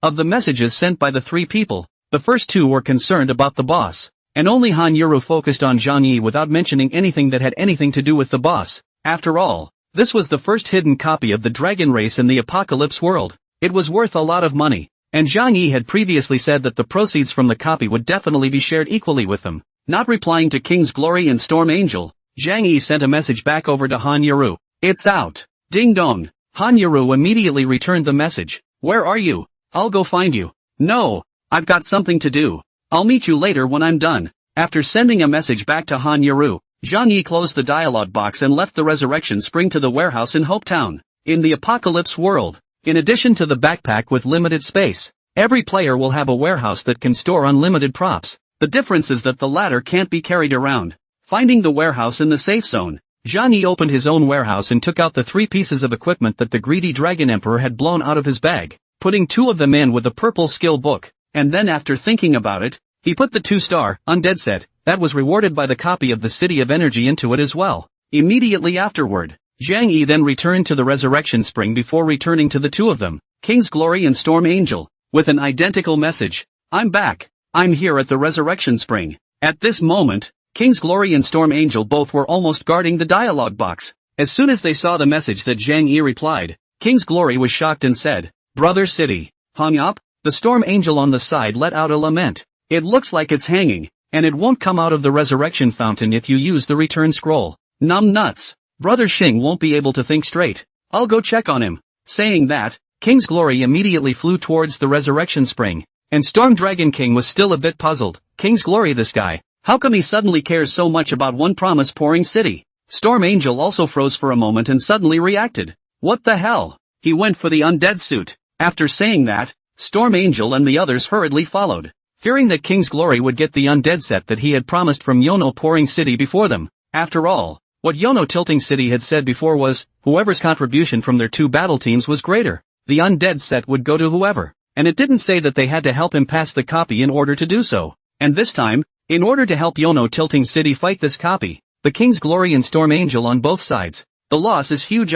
Of the messages sent by the 3 people, the first 2 were concerned about the boss, and only Han Yuru focused on Zhang Yi without mentioning anything that had anything to do with the boss. After all, this was the first hidden copy of the dragon race in the apocalypse world. It was worth a lot of money, and Zhang Yi had previously said that the proceeds from the copy would definitely be shared equally with them. Not replying to King's Glory and Storm Angel, Zhang Yi sent a message back over to Han Yaru. It's out. Ding dong. Han Yaru immediately returned the message. Where are you? I'll go find you. No, I've got something to do. I'll meet you later when I'm done. After sending a message back to Han Yaru, Zhang Yi closed the dialogue box and left the resurrection spring to the warehouse in Hopetown. In the apocalypse world, in addition to the backpack with limited space, every player will have a warehouse that can store unlimited props. The difference is that the latter can't be carried around. Finding the warehouse in the safe zone, Zhang Yi opened his own warehouse and took out the 3 pieces of equipment that the greedy Dragon Emperor had blown out of his bag, putting 2 of them in with a purple skill book, and then after thinking about it, he put the 2-star undead set that was rewarded by the copy of the City of Energy into it as well. Immediately afterward, Zhang Yi then returned to the resurrection spring before returning to the 2 of them, King's Glory and Storm Angel, with an identical message. I'm back. I'm here at the resurrection spring. At this moment, King's Glory and Storm Angel both were almost guarding the dialogue box. As soon as they saw the message that Zhang Yi replied, King's Glory was shocked and said, Brother City, hung up? The Storm Angel on the side let out a lament. It looks like it's hanging, and it won't come out of the resurrection fountain if you use the return scroll. Numb nuts. Brother Xing won't be able to think straight. I'll go check on him. Saying that, King's Glory immediately flew towards the resurrection spring, and Storm Dragon King was still a bit puzzled. King's Glory, this guy. How come he suddenly cares so much about one promise-pouring city? Storm Angel also froze for a moment and suddenly reacted. What the hell? He went for the undead suit. After saying that, Storm Angel and the others hurriedly followed, fearing that King's Glory would get the undead set that he had promised from Yono Pouring City before them. After all, what Yono Tilting City had said before was, whoever's contribution from their 2 battle teams was greater, the undead set would go to whoever, and it didn't say that they had to help him pass the copy in order to do so. And this time, in order to help Yono Tilting City fight this copy, the King's Glory and Storm Angel on both sides, the loss is huge.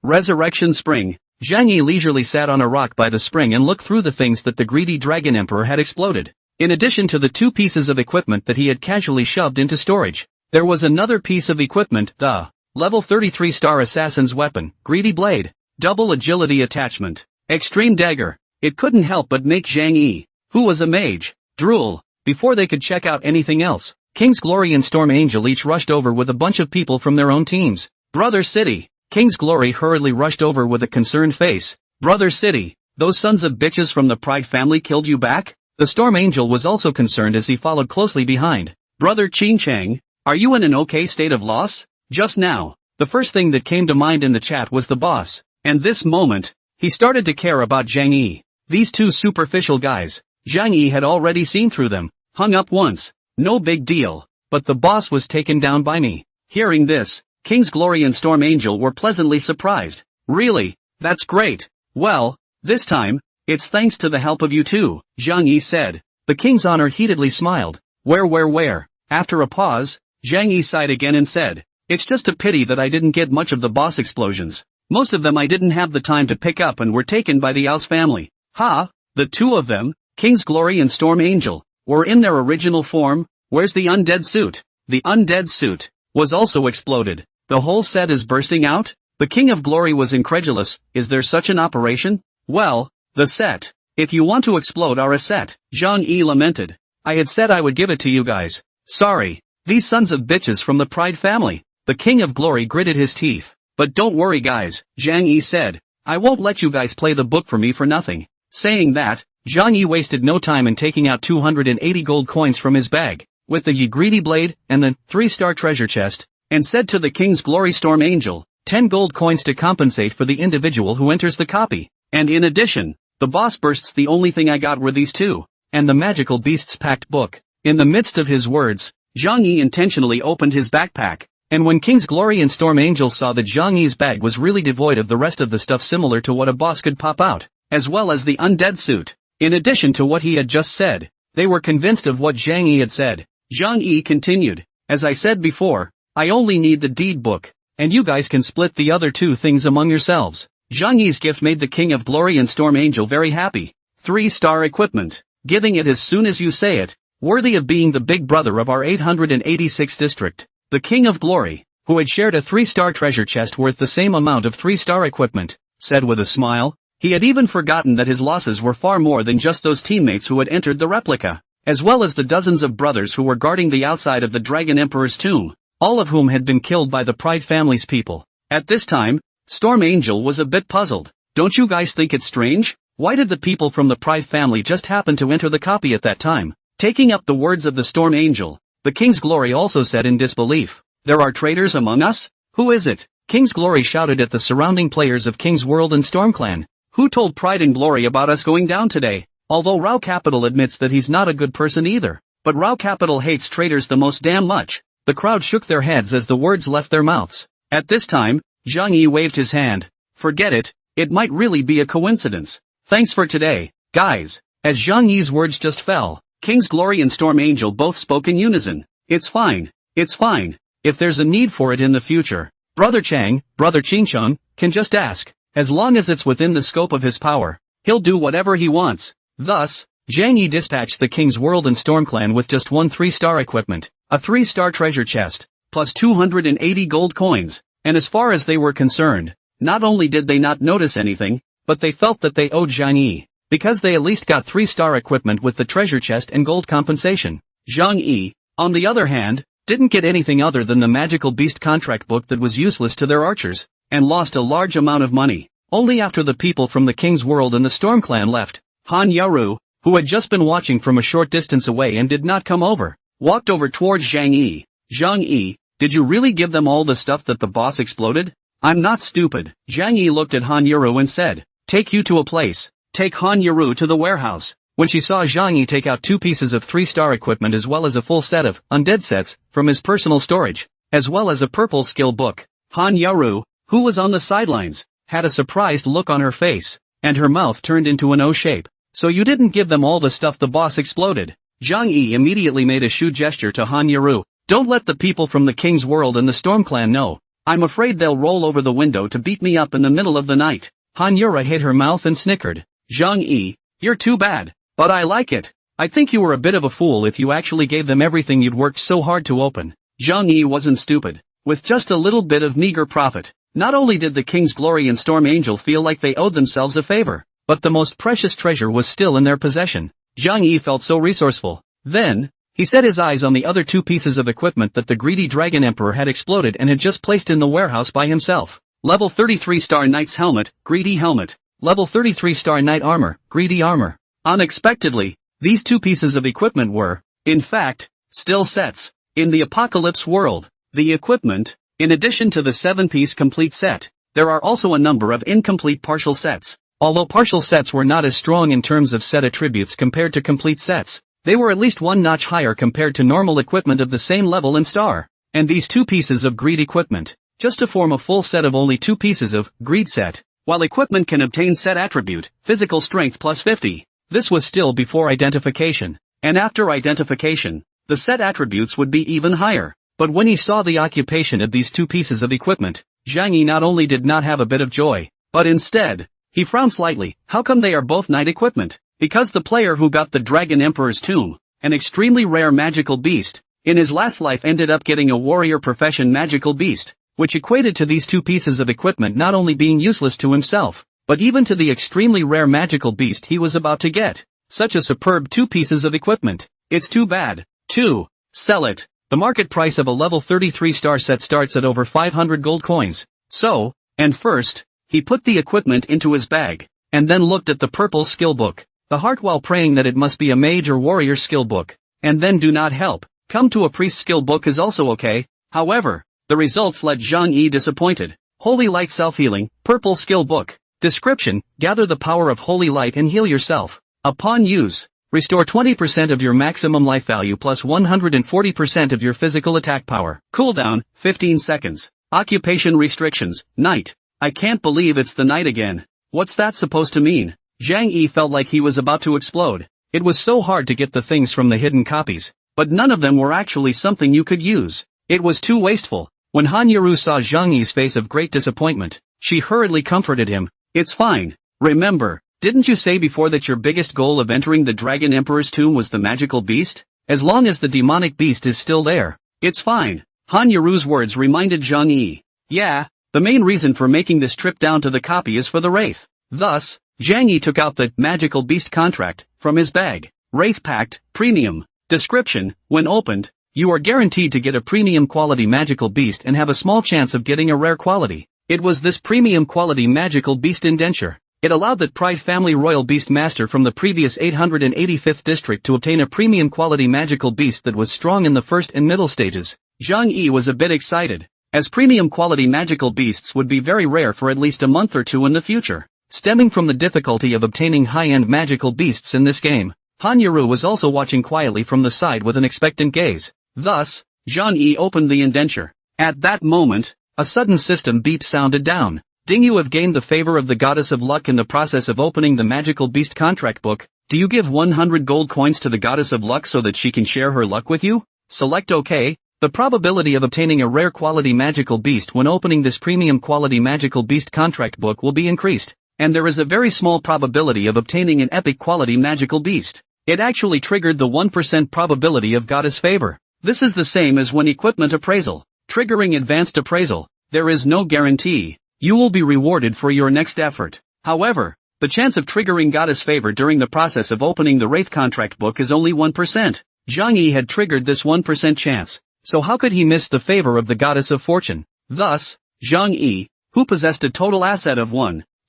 Resurrection Spring. Zhang Yi leisurely sat on a rock by the spring and looked through the things that the greedy Dragon Emperor had exploded. In addition to the 2 pieces of equipment that he had casually shoved into storage, there was another piece of equipment, the level 33 star assassin's weapon, Greedy Blade, double agility attachment, extreme dagger. It couldn't help but make Zhang Yi, who was a mage, drool, before they could check out anything else. King's Glory and Storm Angel each rushed over with a bunch of people from their own teams. Brother City. King's Glory hurriedly rushed over with a concerned face. Brother City, those sons of bitches from the Pride family killed you back? The Storm Angel was also concerned as he followed closely behind. Brother Qing Chang, are you in an okay state of loss? Just now, the first thing that came to mind in the chat was the boss, and this moment, he started to care about Zhang Yi. These 2 superficial guys, Zhang Yi had already seen through them, hung up once, no big deal, but the boss was taken down by me. Hearing this, King's Glory and Storm Angel were pleasantly surprised. Really? That's great. Well, this time, it's thanks to the help of you 2, Zhang Yi said. The King's Honor heatedly smiled. Where? After a pause, Zhang Yi sighed again and said, it's just a pity that I didn't get much of the boss explosions. Most of them I didn't have the time to pick up and were taken by the Ouse family. The 2 of them, King's Glory and Storm Angel, were in their original form. Where's the undead suit? The undead suit was also exploded. The whole set is bursting out? The King of Glory was incredulous. Is there such an operation? Well, the set. If you want to explode our set, Zhang Yi lamented. I had said I would give it to you guys. Sorry. These sons of bitches from the Pride family. The King of Glory gritted his teeth. But don't worry guys, Zhang Yi said. I won't let you guys play the book for me for nothing. Saying that, Zhang Yi wasted no time in taking out 280 gold coins from his bag, with the Greedy Blade and the 3-star treasure chest, and said to the King's Glory Storm Angel, 10 gold coins to compensate for the individual who enters the copy. And in addition, the boss bursts, the only thing I got were these 2, and the Magical Beasts Pact book. In the midst of his words, Zhang Yi intentionally opened his backpack, and when King's Glory and Storm Angel saw that Zhang Yi's bag was really devoid of the rest of the stuff similar to what a boss could pop out, as well as the undead suit, in addition to what he had just said, they were convinced of what Zhang Yi had said. Zhang Yi continued, as I said before, I only need the deed book, and you guys can split the other 2 things among yourselves. Zhang Yi's gift made the King of Glory and Storm Angel very happy. 3-star equipment. Giving it as soon as you say it. Worthy of being the big brother of our 886th district. The King of Glory, who had shared a 3-star treasure chest worth the same amount of 3-star equipment, said with a smile. He had even forgotten that his losses were far more than just those teammates who had entered the replica, as well as the dozens of brothers who were guarding the outside of the Dragon Emperor's tomb, all of whom had been killed by the Pride family's people. At this time, Storm Angel was a bit puzzled. Don't you guys think it's strange? Why did the people from the Pride family just happen to enter the copy at that time? Taking up the words of the Storm Angel, the King's Glory also said in disbelief, "There are traitors among us? Who is it?" King's Glory shouted at the surrounding players of King's World and Storm Clan. "Who told Pride and Glory about us going down today?" Although Rao Capital admits that he's not a good person either. But Rao Capital hates traitors the most damn much. The crowd shook their heads as the words left their mouths. At this time, Zhang Yi waved his hand. "Forget it, it might really be a coincidence. Thanks for today, guys." As Zhang Yi's words just fell, King's Glory and Storm Angel both spoke in unison. It's fine. If there's a need for it in the future, Brother Chang, Brother Qingcheng, can just ask. As long as it's within the scope of his power, he'll do whatever he wants. Thus, Zhang Yi dispatched the King's World and Storm Clan with just one 3-star equipment, a 3-star treasure chest, plus 280 gold coins, and as far as they were concerned, not only did they not notice anything, but they felt that they owed Zhang Yi, because they at least got 3-star equipment with the treasure chest and gold compensation. Zhang Yi, on the other hand, didn't get anything other than the magical beast contract book that was useless to their archers, and lost a large amount of money. Only after the people from the King's World and the Storm Clan left, Han Yaru, who had just been watching from a short distance away and did not come over, walked over towards Zhang Yi. "Zhang Yi, did you really give them all the stuff that the boss exploded?" "I'm not stupid." Zhang Yi looked at Han Yaru and said, "Take you to a place. Take Han Yaru to the warehouse." When she saw Zhang Yi take out 2 pieces of 3-star equipment as well as a full set of undead sets from his personal storage, as well as a purple skill book, Han Yaru, who was on the sidelines, had a surprised look on her face, and her mouth turned into an O shape. "So you didn't give them all the stuff the boss exploded?" Zhang Yi immediately made a shoe gesture to Han Yaru. "Don't let the people from the King's World and the Storm Clan know. I'm afraid they'll roll over the window to beat me up in the middle of the night." Han Yaru hid her mouth and snickered. "Zhang Yi, you're too bad. But I like it. I think you were a bit of a fool if you actually gave them everything you'd worked so hard to open." Zhang Yi wasn't stupid. With just a little bit of meager profit, not only did the King's Glory and Storm Angel feel like they owed themselves a favor, but the most precious treasure was still in their possession. Zhang Yi felt so resourceful. Then, he set his eyes on the other 2 pieces of equipment that the greedy Dragon Emperor had exploded and had just placed in the warehouse by himself. Level 33-star Knight's Helmet, Greedy Helmet. Level 33-star Knight Armor, Greedy Armor. Unexpectedly, these 2 pieces of equipment were, in fact, still sets. In the Apocalypse world, the equipment, in addition to the 7-piece complete set, there are also a number of incomplete partial sets. Although partial sets were not as strong in terms of set attributes compared to complete sets, they were at least 1 notch higher compared to normal equipment of the same level and star. And these 2 pieces of greed equipment, just to form a full set of only 2 pieces of greed set, while equipment can obtain set attribute, physical strength plus 50. This was still before identification, and after identification, the set attributes would be even higher. But when he saw the occupation of these 2 pieces of equipment, Zhang Yi not only did not have a bit of joy, but instead, he frowned slightly. How come they are both knight equipment? Because the player who got the Dragon Emperor's Tomb, an extremely rare magical beast, in his last life ended up getting a warrior profession magical beast, which equated to these 2 pieces of equipment not only being useless to himself, but even to the extremely rare magical beast he was about to get. Such a superb 2 pieces of equipment. It's too bad. 2. Sell it. The market price of a level 33-star set starts at over 500 gold coins. So, and first, he put the equipment into his bag, and then looked at the purple skill book, the heart while praying that it must be a mage or warrior skill book, and then do not help. Come to a priest skill book is also okay. However, the results left Zhang Yi disappointed. Holy Light Self-Healing, purple skill book. Description: gather the power of holy light and heal yourself. Upon use, restore 20% of your maximum life value plus 140% of your physical attack power. Cooldown, 15 seconds. Occupation restrictions, night. I can't believe it's the night again. What's that supposed to mean? Zhang Yi felt like he was about to explode. It was so hard to get the things from the hidden copies, but none of them were actually something you could use. It was too wasteful. When Han Yaru saw Zhang Yi's face of great disappointment, she hurriedly comforted him. It's fine. Remember, didn't you say before that your biggest goal of entering the Dragon Emperor's tomb was the magical beast? As long as the demonic beast is still there, it's fine. Han Yaru's words reminded Zhang Yi. Yeah, the main reason for making this trip down to the copy is for the Wraith. Thus, Zhang Yi took out the magical beast contract from his bag. Wraith Pact, Premium. Description: when opened, you are guaranteed to get a premium quality magical beast and have a small chance of getting a rare quality. It was this premium quality magical beast indenture It allowed that Pride family royal beast master from the previous 885th district to obtain a premium quality magical beast that was strong in the first and middle stages. Zhang Yi was a bit excited, as premium quality magical beasts would be very rare for at least a month or two in the future. Stemming from the difficulty of obtaining high-end magical beasts in this game, Han Yaru was also watching quietly from the side with an expectant gaze. Thus, Zhang Yi opened the indenture. At that moment, a sudden system beep sounded down. Ding, you have gained the favor of the goddess of luck in the process of opening the magical beast contract book. Do you give 100 gold coins to the goddess of luck so that she can share her luck with you? Select OK. The probability of obtaining a rare quality magical beast when opening this premium quality magical beast contract book will be increased, and there is a very small probability of obtaining an epic quality magical beast. It actually triggered the 1% probability of goddess favor. This is the same as when equipment appraisal, triggering advanced appraisal. There is no guarantee you will be rewarded for your next effort. However, the chance of triggering goddess favor during the process of opening the Wraith contract book is only 1%. Zhang Yi had triggered this 1% chance, so how could he miss the favor of the goddess of fortune? Thus, Zhang Yi, who possessed a total asset of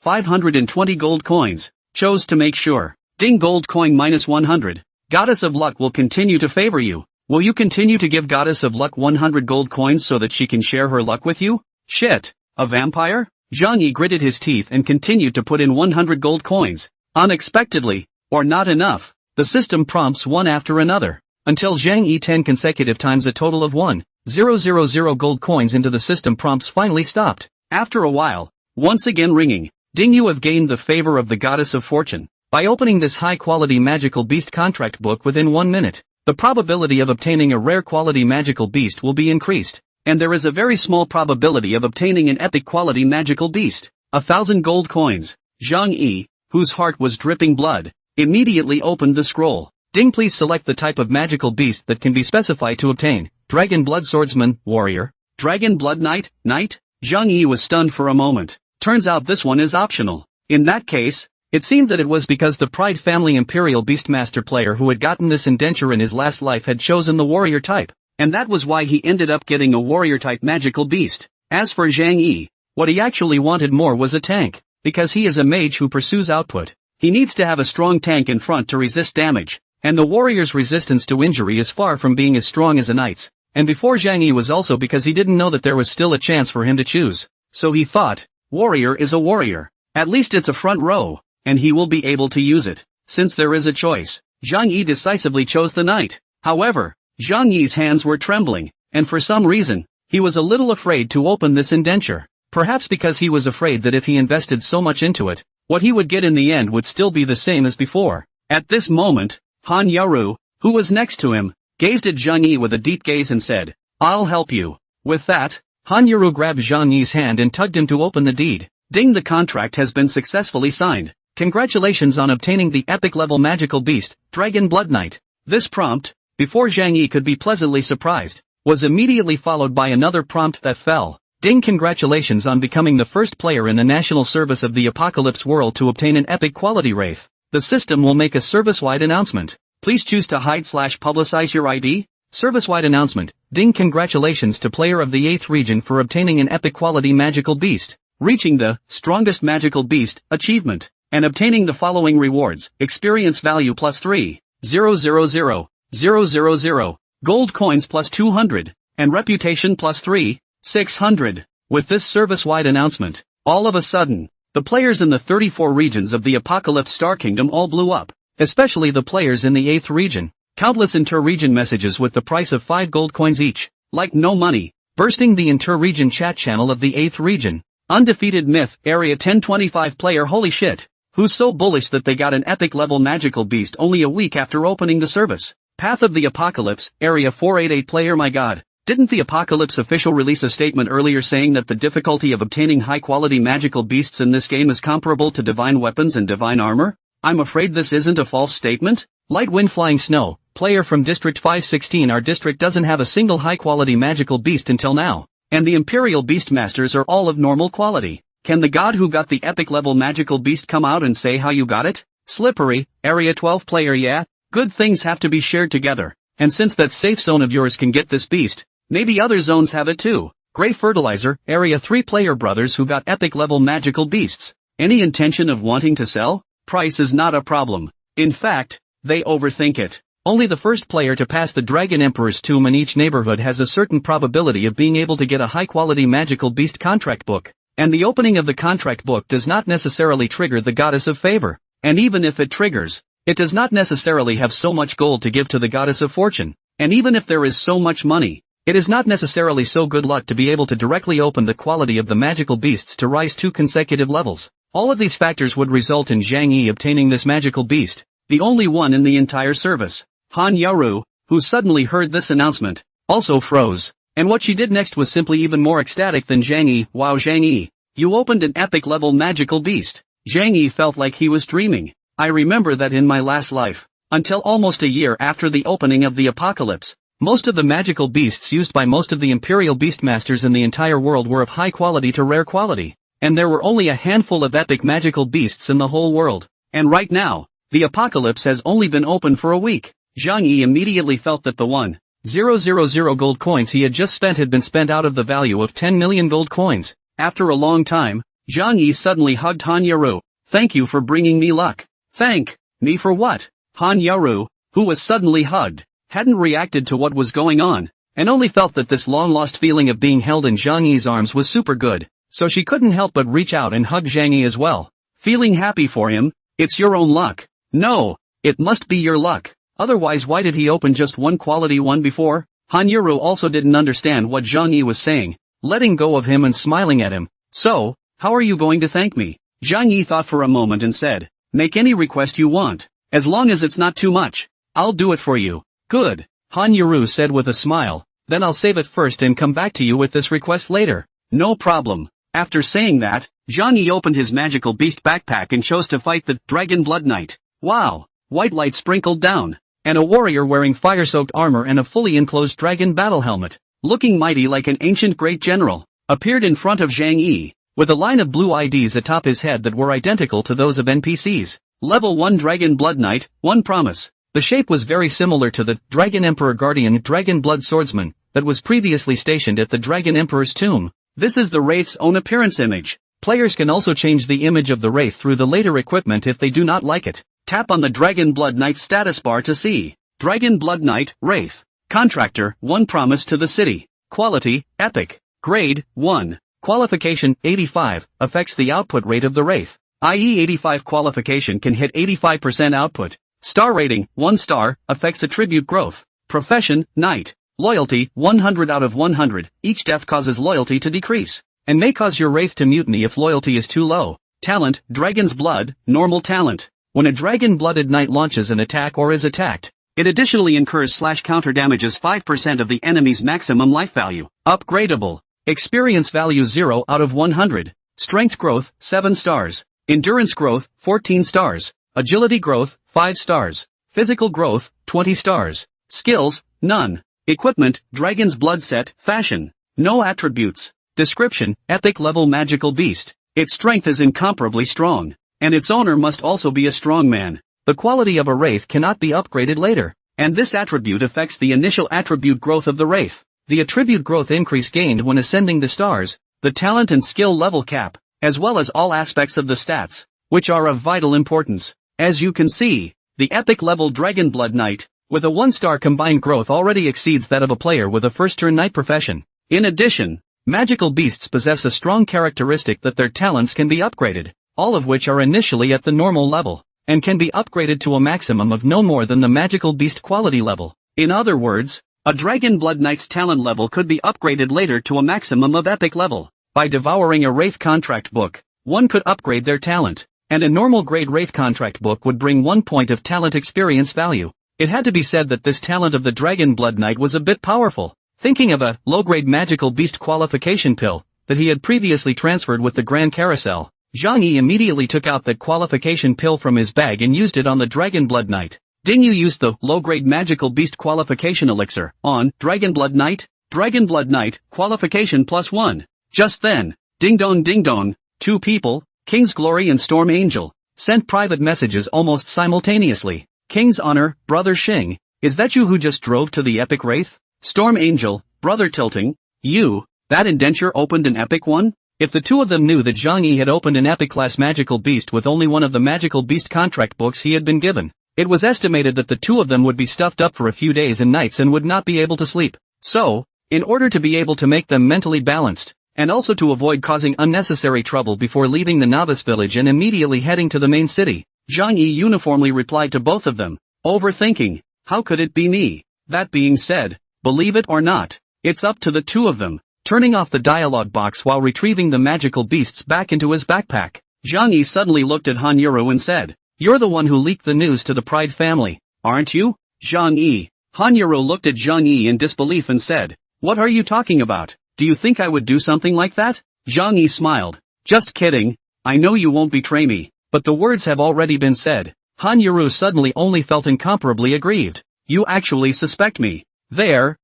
520 gold coins, chose to make sure. Ding, gold coin minus 100. Goddess of luck will continue to favor you. Will you continue to give goddess of luck 100 gold coins so that she can share her luck with you? Shit. A vampire? Zhang Yi gritted his teeth and continued to put in 100 gold coins. Unexpectedly, or not enough, the system prompts one after another, until Zhang Yi 10 consecutive times a total of 1,000 gold coins into the system prompts finally stopped. After a while, once again ringing, Ding, you have gained the favor of the goddess of fortune. By opening this high-quality magical beast contract book within 1 minute, the probability of obtaining a rare quality magical beast will be increased, and there is a very small probability of obtaining an epic quality magical beast. 1,000 gold coins. Zhang Yi, whose heart was dripping blood, immediately opened the scroll. Ding, please select the type of magical beast that can be specified to obtain. Dragon Blood Swordsman, Warrior. Dragon Blood Knight, Knight? Zhang Yi was stunned for a moment. Turns out this one is optional. In that case, it seemed that it was because the Pride family Imperial Beastmaster player who had gotten this indenture in his last life had chosen the warrior type, and that was why he ended up getting a warrior type magical beast. As for Zhang Yi, what he actually wanted more was a tank, because he is a mage who pursues output. He needs to have a strong tank in front to resist damage, and the warrior's resistance to injury is far from being as strong as a knight's. And before Zhang Yi was also because he didn't know that there was still a chance for him to choose. So he thought, warrior is a warrior. At least it's a front row, and he will be able to use it. Since there is a choice, Zhang Yi decisively chose the knight. However, Zhang Yi's hands were trembling, and for some reason, he was a little afraid to open this indenture. Perhaps because he was afraid that if he invested so much into it, what he would get in the end would still be the same as before. At this moment, Han Yaru, who was next to him, gazed at Zhang Yi with a deep gaze and said, I'll help you. With that, Han Yaru grabbed Zhang Yi's hand and tugged him to open the deed. Ding, the contract has been successfully signed. Congratulations on obtaining the epic level magical beast, Dragon Blood Knight. This prompt, before Zhang Yi could be pleasantly surprised, was immediately followed by another prompt that fell. Ding, congratulations on becoming the first player in the national service of the apocalypse world to obtain an epic quality wraith. The system will make a service-wide announcement. Please choose to hide/publicize your ID. Service-wide announcement. Ding, congratulations to player of the 8th region for obtaining an epic quality magical beast, reaching the strongest magical beast achievement, and obtaining the following rewards: experience value plus 3,000,000, gold coins plus 200, and reputation plus 3,600. With this service-wide announcement, all of a sudden, the players in the 34 regions of the Apocalypse Star Kingdom all blew up, especially the players in the 8th region. Countless inter-region messages with the price of 5 gold coins each, like no money, bursting the inter-region chat channel of the 8th region. Undefeated Myth, Area 1025 player, holy shit, who's so bullish that they got an epic level magical beast only a week after opening the service. Path of the Apocalypse, Area 488 player, my god, didn't the Apocalypse official release a statement earlier saying that the difficulty of obtaining high-quality magical beasts in this game is comparable to divine weapons and divine armor? I'm afraid this isn't a false statement. Light Wind Flying Snow, player from District 516, our district doesn't have a single high-quality magical beast until now, and the Imperial Beastmasters are all of normal quality. Can the god who got the epic level magical beast come out and say how you got it? Slippery, Area 12 player, yeah, good things have to be shared together, and since that safe zone of yours can get this beast, maybe other zones have it too. Grey Fertilizer, Area 3 player, brothers who got epic level magical beasts, Any intention of wanting to sell? Price is not a problem. In fact, they overthink it. Only the first player to pass the Dragon Emperor's tomb in each neighborhood has a certain probability of being able to get a high-quality magical beast contract book. And the opening of the contract book does not necessarily trigger the goddess of favor. And even if it triggers, it does not necessarily have so much gold to give to the goddess of fortune. And even if there is so much money, it is not necessarily so good luck to be able to directly open the quality of the magical beasts to rise 2 consecutive levels. All of these factors would result in Zhang Yi obtaining this magical beast, the only one in the entire service. Han Yaru, who suddenly heard this announcement, also froze. And what she did next was simply even more ecstatic than Zhang Yi. Wow, Zhang Yi, you opened an epic level magical beast. Zhang Yi felt like he was dreaming. I remember that in my last life, until almost a year after the opening of the apocalypse, most of the magical beasts used by most of the imperial beastmasters in the entire world were of high quality to rare quality, and there were only a handful of epic magical beasts in the whole world. And right now, the apocalypse has only been open for a week. Zhang Yi immediately felt that the 1,000 gold coins he had just spent had been spent out of the value of 10 million gold coins. After a long time, Zhang Yi suddenly hugged Han Yaru. Thank you for bringing me luck. Thank me for what? Han Yaru, who was suddenly hugged, hadn't reacted to what was going on, and only felt that this long-lost feeling of being held in Zhang Yi's arms was super good, so she couldn't help but reach out and hug Zhang Yi as well. Feeling happy for him, it's your own luck. No, it must be your luck. Otherwise why did he open just one quality one before? Han Yaru also didn't understand what Zhang Yi was saying, letting go of him and smiling at him. So, how are you going to thank me? Zhang Yi thought for a moment and said, make any request you want, as long as it's not too much. I'll do it for you. Good, Han Yaru said with a smile, then I'll save it first and come back to you with this request later. No problem. After saying that, Zhang Yi opened his magical beast backpack and chose to fight the Dragon Blood Knight. Wow! White light sprinkled down, and a warrior wearing fire-soaked armor and a fully enclosed dragon battle helmet, looking mighty like an ancient great general, appeared in front of Zhang Yi, with a line of blue IDs atop his head that were identical to those of NPCs. Level 1 Dragon Blood Knight, 1 promise. The shape was very similar to the Dragon Emperor Guardian Dragon Blood Swordsman that was previously stationed at the Dragon Emperor's tomb. This is the Wraith's own appearance image. Players can also change the image of the Wraith through the later equipment if they do not like it. Tap on the Dragon Blood Knight status bar to see. Dragon Blood Knight, Wraith. Contractor, 1 promise to the city. Quality, Epic. Grade, 1. Qualification, 85, affects the output rate of the Wraith. I.e. 85 qualification can hit 85% output. Star rating, 1 star, affects attribute growth. Profession, Knight. Loyalty, 100 out of 100, each death causes loyalty to decrease, and may cause your Wraith to mutiny if loyalty is too low. Talent, Dragon's Blood, normal talent. When a dragon-blooded knight launches an attack or is attacked, it additionally incurs /counter damages 5% of the enemy's maximum life value. Upgradable. Experience value 0 out of 100. Strength growth, 7 stars. Endurance growth, 14 stars. Agility growth, 5 stars. Physical growth, 20 stars. Skills, none. Equipment, Dragon's Blood Set, Fashion. No attributes. Description, Epic level magical beast. Its strength is incomparably strong, and its owner must also be a strong man. The quality of a Wraith cannot be upgraded later, and this attribute affects the initial attribute growth of the Wraith. The attribute growth increase gained when ascending the stars, the talent and skill level cap, as well as all aspects of the stats, which are of vital importance. As you can see, the epic level Dragon Blood Knight, with a 1-star combined growth already exceeds that of a player with a first-turn knight profession. In addition, magical beasts possess a strong characteristic that their talents can be upgraded, all of which are initially at the normal level, and can be upgraded to a maximum of no more than the magical beast quality level. In other words, a Dragon Blood Knight's talent level could be upgraded later to a maximum of epic level. By devouring a Wraith contract book, one could upgrade their talent, and a normal grade Wraith contract book would bring 1 point of talent experience value. It had to be said that this talent of the Dragon Blood Knight was a bit powerful. Thinking of a low-grade magical beast qualification pill that he had previously transferred with the Grand Carousel, Zhang Yi immediately took out that qualification pill from his bag and used it on the Dragon Blood Knight. Ding, you used the low-grade magical beast qualification elixir on Dragon Blood Knight? Dragon Blood Knight, qualification +1. Just then, ding dong, 2 people, King's Glory and Storm Angel, sent private messages almost simultaneously. King's Honor, Brother Xing, is that you who just drove to the epic Wraith? Storm Angel, Brother Tilting, you, that indenture opened an epic one? If the two of them knew that Zhang Yi had opened an epic-class magical beast with only one of the magical beast contract books he had been given, it was estimated that the two of them would be stuffed up for a few days and nights and would not be able to sleep. So, in order to be able to make them mentally balanced, and also to avoid causing unnecessary trouble before leaving the novice village and immediately heading to the main city, Zhang Yi uniformly replied to both of them, overthinking, how could it be me? That being said, believe it or not, it's up to the two of them. Turning off the dialogue box while retrieving the magical beasts back into his backpack, Zhang Yi suddenly looked at Han Yuru and said, "You're the one who leaked the news to the Pride family, aren't you, Zhang Yi?" Han Yuru looked at Zhang Yi in disbelief and said, "What are you talking about? Do you think I would do something like that?" Zhang Yi smiled. "Just kidding, I know you won't betray me, but the words have already been said." Han Yuru suddenly only felt incomparably aggrieved. "You actually suspect me? There,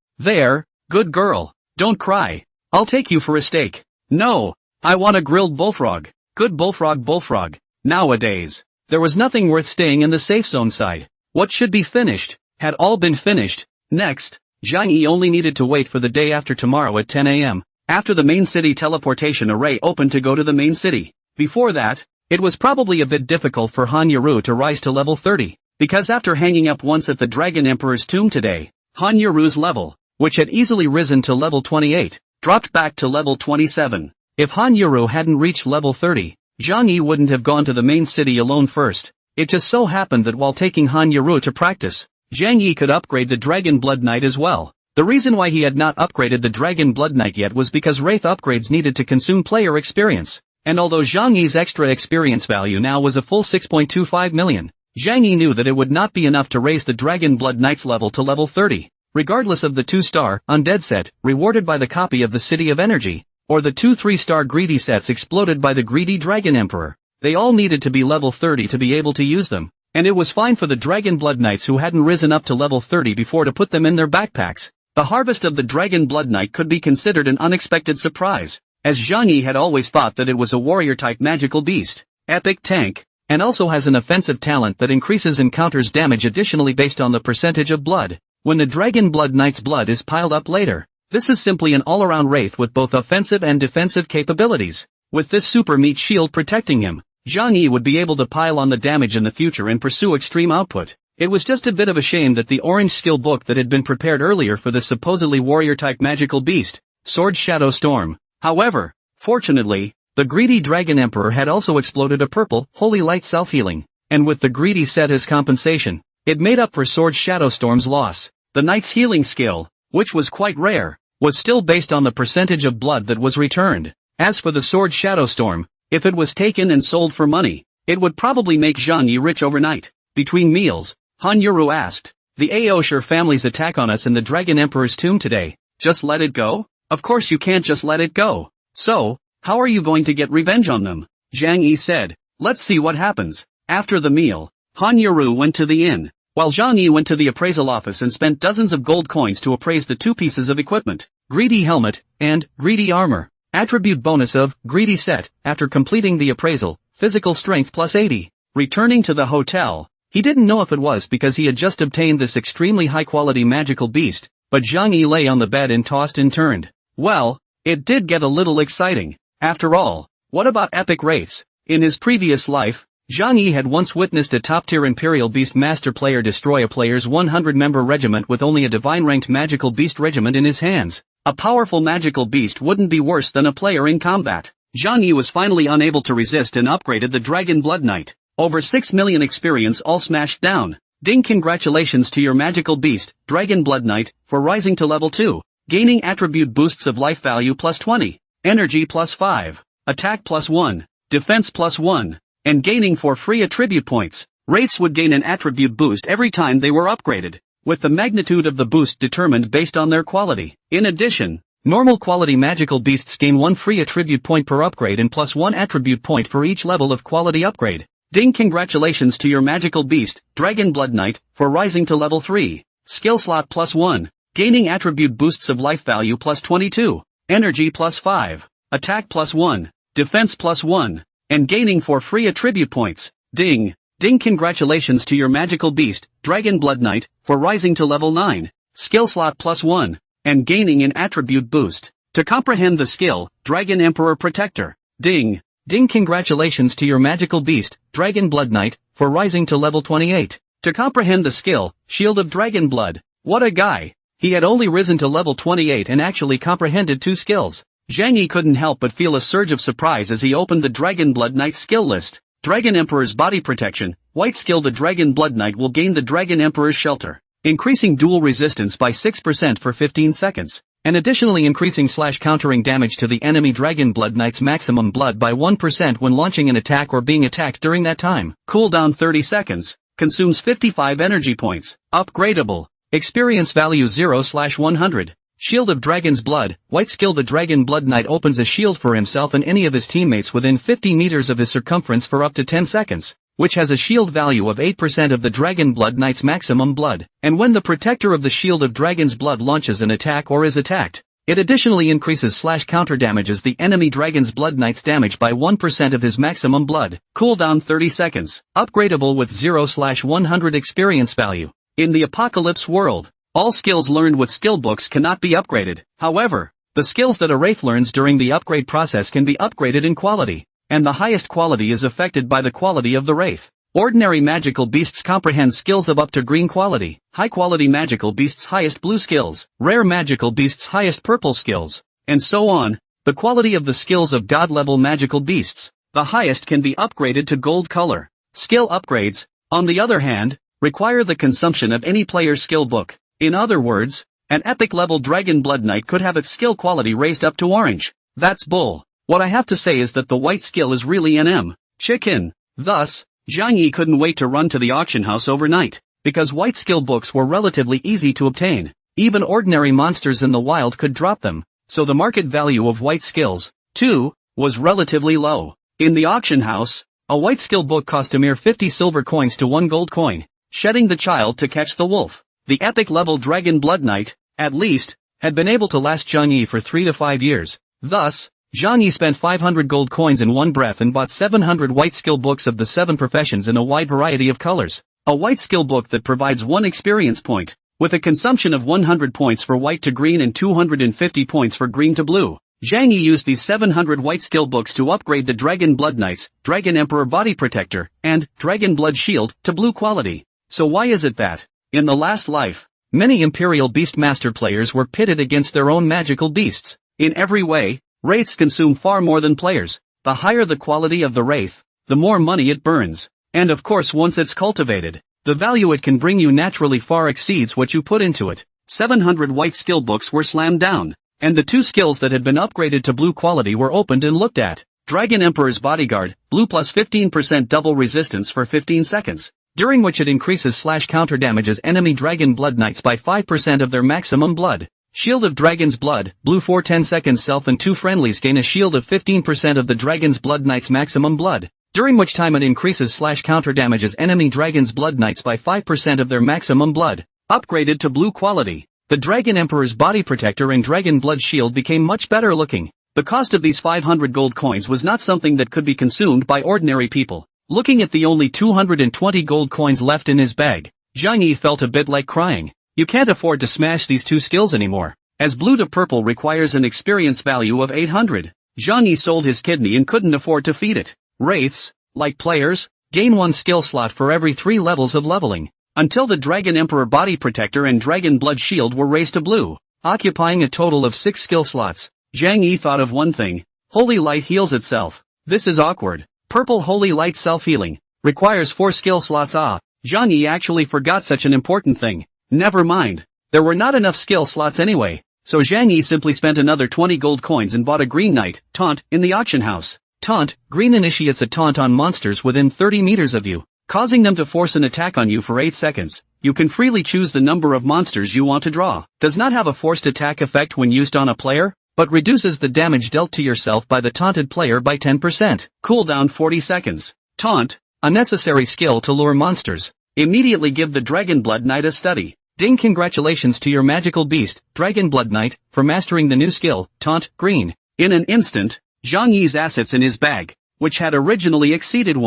good girl, don't cry. I'll take you for a steak." "No, I want a grilled bullfrog." "Good bullfrog. Nowadays, there was nothing worth staying in the safe zone side. What should be finished, had all been finished." Next, Zhang Yi only needed to wait for the day after tomorrow at 10 a.m., after the main city teleportation array opened to go to the main city. Before that, it was probably a bit difficult for Han Yuru to rise to level 30, because after hanging up once at the Dragon Emperor's tomb today, Han Yuru's level, which had easily risen to level 28, dropped back to level 27. If Han Yuru hadn't reached level 30, Zhang Yi wouldn't have gone to the main city alone first. It just so happened that while taking Han Yuru to practice, Zhang Yi could upgrade the Dragon Blood Knight as well. The reason why he had not upgraded the Dragon Blood Knight yet was because Wraith upgrades needed to consume player experience, and although Zhang Yi's extra experience value now was a full 6.25 million, Zhang Yi knew that it would not be enough to raise the Dragon Blood Knight's level to level 30. Regardless of the 2-star Undead set, rewarded by the copy of the City of Energy, or the 2 3-star Greedy sets exploded by the Greedy Dragon Emperor, they all needed to be level 30 to be able to use them, and it was fine for the Dragon Blood Knights who hadn't risen up to level 30 before to put them in their backpacks. The harvest of the Dragon Blood Knight could be considered an unexpected surprise, as Zhang Yi had always thought that it was a warrior-type magical beast, epic tank, and also has an offensive talent that increases encounters damage additionally based on the percentage of blood. When the Dragon Blood Knight's blood is piled up later, this is simply an all-around wraith with both offensive and defensive capabilities. With this super meat shield protecting him, Zhang Yi would be able to pile on the damage in the future and pursue extreme output. It was just a bit of a shame that the orange skill book that had been prepared earlier for the supposedly warrior-type magical beast, Sword Shadow Storm. However, fortunately, the Greedy Dragon Emperor had also exploded a purple, Holy Light self-healing, and with the Greedy set as compensation, it made up for Sword Shadow Storm's loss. The Knight's healing skill, which was quite rare, was still based on the percentage of blood that was returned. As for the Sword Shadow Storm, if it was taken and sold for money, it would probably make Zhang Yi rich overnight. Between meals, Han Yuru asked, "The Aosher family's attack on us in the Dragon Emperor's tomb today, just let it go?" "Of course you can't just let it go. So, how are you going to get revenge on them?" Zhang Yi said. "Let's see what happens." After the meal, Han Yuru went to the inn, while Zhang Yi went to the appraisal office and spent dozens of gold coins to appraise the 2 pieces of equipment, Greedy Helmet, and Greedy Armor. Attribute bonus of Greedy Set. After completing the appraisal, physical strength plus 80. Returning to the hotel, he didn't know if it was because he had just obtained this extremely high-quality magical beast, but Zhang Yi lay on the bed and tossed and turned. Well, it did get a little exciting. After all, what about epic wraiths? In his previous life, Zhang Yi had once witnessed a top-tier Imperial Beast Master player destroy a player's 100-member regiment with only a divine-ranked magical beast regiment in his hands. A powerful magical beast wouldn't be worse than a player in combat. Zhang Yi was finally unable to resist and upgraded the Dragon Blood Knight. Over 6 million experience all smashed down. Ding, congratulations to your magical beast, Dragon Blood Knight, for rising to level 2. Gaining attribute boosts of life value plus 20, energy plus 5, attack plus 1, defense plus 1. And gaining 4 free attribute points. Wraiths would gain an attribute boost every time they were upgraded, with the magnitude of the boost determined based on their quality. In addition, normal quality magical beasts gain 1 free attribute point per upgrade and plus 1 attribute point for each level of quality upgrade. Ding, congratulations to your magical beast, Dragon Blood Knight, for rising to level 3. Skill slot plus 1, gaining attribute boosts of life value plus 22, energy plus 5, attack plus 1, defense plus 1. And gaining 4 free attribute points. Ding, ding, congratulations to your magical beast, Dragon Blood Knight, for rising to level 9, skill slot plus 1, and gaining an attribute boost. To comprehend the skill, Dragon Emperor Protector. Ding! Ding! Congratulations to your magical beast, Dragon Blood Knight, for rising to level 28. To comprehend the skill, Shield of Dragon Blood. What a guy! He had only risen to level 28 and actually comprehended 2 skills. Zhang Yi couldn't help but feel a surge of surprise as he opened the Dragon Blood Knight skill list. Dragon Emperor's Body Protection. White skill. The Dragon Blood Knight will gain the Dragon Emperor's Shelter, increasing dual resistance by 6% for 15 seconds, and additionally increasing / countering damage to the enemy Dragon Blood Knight's maximum blood by 1% when launching an attack or being attacked during that time. Cooldown 30 seconds. Consumes 55 energy points. Upgradable. Experience value 0/100. Shield of Dragon's Blood. White skill. The Dragon Blood Knight opens a shield for himself and any of his teammates within 50 meters of his circumference for up to 10 seconds, which has a shield value of 8% of the Dragon Blood Knight's maximum blood, and when the protector of the Shield of Dragon's Blood launches an attack or is attacked, it additionally increases / counter damages the enemy Dragon's Blood Knight's damage by 1% of his maximum blood. Cooldown 30 seconds. Upgradable with 0/100 experience value. In the Apocalypse world, all skills learned with skill books cannot be upgraded. However, the skills that a wraith learns during the upgrade process can be upgraded in quality, and the highest quality is affected by the quality of the wraith. Ordinary magical beasts comprehend skills of up to green quality, high-quality magical beasts highest blue skills, rare magical beasts highest purple skills, and so on. The quality of the skills of god-level magical beasts, the highest, can be upgraded to gold color. Skill upgrades, on the other hand, require the consumption of any player's skill book. In other words, an epic-level Dragon Blood Knight could have its skill quality raised up to orange. That's bull. What I have to say is that the white skill is really an chicken. Thus, Zhang Yi couldn't wait to run to the auction house overnight, because white skill books were relatively easy to obtain. Even ordinary monsters in the wild could drop them, so the market value of white skills, too, was relatively low. In the auction house, a white skill book cost a mere 50 silver coins to 1 gold coin. Shedding the Child to Catch the Wolf. The epic-level Dragon Blood Knight, at least, had been able to last Zhang Yi for 3 to 5 years. Thus, Zhang Yi spent 500 gold coins in one breath and bought 700 white skill books of the 7 professions in a wide variety of colors. A white skill book that provides 1 experience point, with a consumption of 100 points for white to green and 250 points for green to blue. Zhang Yi used these 700 white skill books to upgrade the Dragon Blood Knights, Dragon Emperor Body Protector, and Dragon Blood Shield to blue quality. So why is it that, in the last life, many Imperial Beastmaster players were pitted against their own magical beasts? In every way, wraiths consume far more than players. The higher the quality of the wraith, the more money it burns. And of course, once it's cultivated, the value it can bring you naturally far exceeds what you put into it. 700 white skill books were slammed down, and the 2 skills that had been upgraded to blue quality were opened and looked at. Dragon Emperor's Bodyguard, blue plus 15% double resistance for 15 seconds. During which it increases / counter damages enemy Dragon Blood Knights by 5% of their maximum blood. Shield of Dragon's Blood, blue for 10 seconds. Self and 2 friendlies gain a shield of 15% of the Dragon's Blood Knight's maximum blood, during which time it increases / counter damages enemy Dragon's Blood Knights by 5% of their maximum blood. Upgraded to blue quality, the Dragon Emperor's Body Protector and Dragon Blood Shield became much better looking. The cost of these 500 gold coins was not something that could be consumed by ordinary people. Looking at the only 220 gold coins left in his bag, Zhang Yi felt a bit like crying. You can't afford to smash these 2 skills anymore, as blue to purple requires an experience value of 800. Zhang Yi sold his kidney and couldn't afford to feed it. Wraiths, like players, gain 1 skill slot for every 3 levels of leveling, until the Dragon Emperor Body Protector and Dragon Blood Shield were raised to blue, occupying a total of 6 skill slots. Zhang Yi thought of one thing: Holy Light heals itself. This is awkward. Purple Holy Light self-healing requires 4 skill slots. Zhang Yi actually forgot such an important thing. Never mind. There were not enough skill slots anyway, so Zhang Yi simply spent another 20 gold coins and bought a Green Knight, Taunt, in the auction house. Taunt, green initiates a taunt on monsters within 30 meters of you, causing them to force an attack on you for 8 seconds. You can freely choose the number of monsters you want to draw. Does not have a forced attack effect when used on a player, but reduces the damage dealt to yourself by the taunted player by 10%. Cooldown 40 seconds. Taunt, a necessary skill to lure monsters. Immediately give the Dragon Blood Knight a study. Ding! Congratulations to your magical beast, Dragon Blood Knight, for mastering the new skill, Taunt, green. In an instant, Zhang Yi's assets in his bag, which had originally exceeded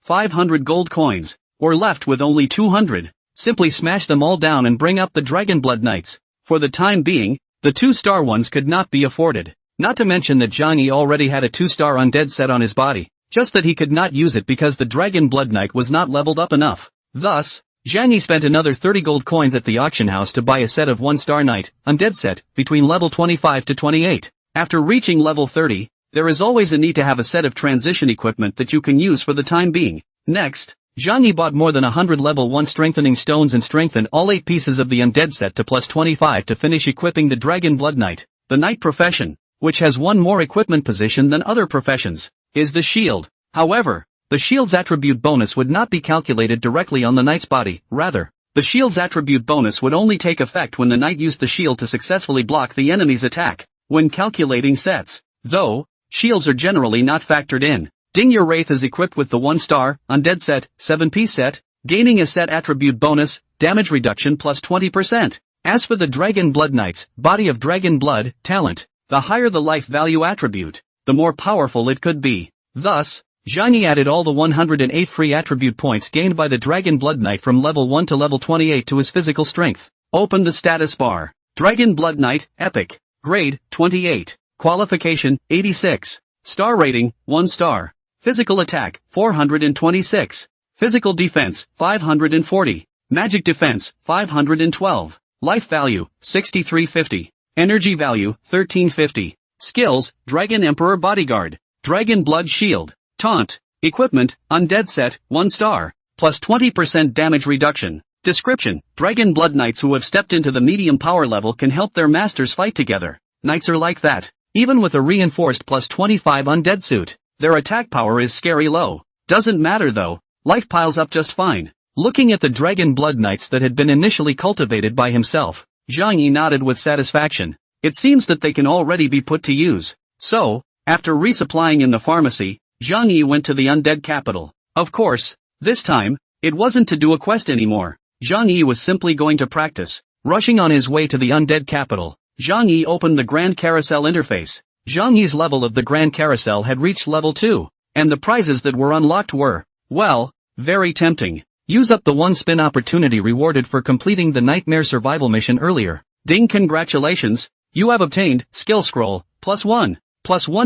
500 gold coins, were left with only 200. Simply smash them all down and bring up the Dragon Blood Knights. For the time being, The 2-star ones could not be afforded. Not to mention that Zhang Yi already had a 2-star undead set on his body, just that he could not use it because the Dragon Blood Knight was not leveled up enough. Thus, Zhang Yi spent another 30 gold coins at the auction house to buy a set of 1-star Knight, undead set, between level 25 to 28. After reaching level 30, there is always a need to have a set of transition equipment that you can use for the time being. Next, Zhang Yi bought more than 100 level 1 strengthening stones and strengthened all 8 pieces of the undead set to plus 25 to finish equipping the Dragon Blood Knight. The Knight profession, which has one more equipment position than other professions, is the shield. However, the shield's attribute bonus would not be calculated directly on the knight's body, rather, the shield's attribute bonus would only take effect when the knight used the shield to successfully block the enemy's attack. When calculating sets, though, shields are generally not factored in. Ding Your Wraith is equipped with the 1-star, undead set, 7-piece set, gaining a set attribute bonus, damage reduction plus 20%. As for the Dragon Blood Knight's Body of Dragon Blood talent, the higher the life value attribute, the more powerful it could be. Thus, Zhang Yi added all the 108 free attribute points gained by the Dragon Blood Knight from level 1 to level 28 to his physical strength. Open the status bar. Dragon Blood Knight, Epic. Grade, 28. Qualification, 86. Star rating, 1 star. Physical attack, 426. Physical defense, 540. Magic defense, 512. Life value, 6350. Energy value, 1350. Skills, Dragon Emperor Bodyguard. Dragon Blood Shield. Taunt. Equipment, Undead Set, 1 star. Plus 20% damage reduction. Description, Dragon Blood Knights who have stepped into the medium power level can help their masters fight together. Knights are like that. Even with a reinforced plus 25 undead suit, their attack power is scary low. Doesn't matter though, life piles up just fine. Looking at the Dragon Blood Knights that had been initially cultivated by himself, Zhang Yi nodded with satisfaction. It seems that they can already be put to use. So, after resupplying in the pharmacy, Zhang Yi went to the undead capital. Of course, this time, it wasn't to do a quest anymore. Zhang Yi was simply going to practice. Rushing on his way to the undead capital, Zhang Yi opened the Grand Carousel interface. Zhang Yi's level of the Grand Carousel had reached level 2, and the prizes that were unlocked were, well, very tempting. Use up the 1 spin opportunity rewarded for completing the Nightmare Survival mission earlier. Ding, congratulations, you have obtained Skill Scroll, +1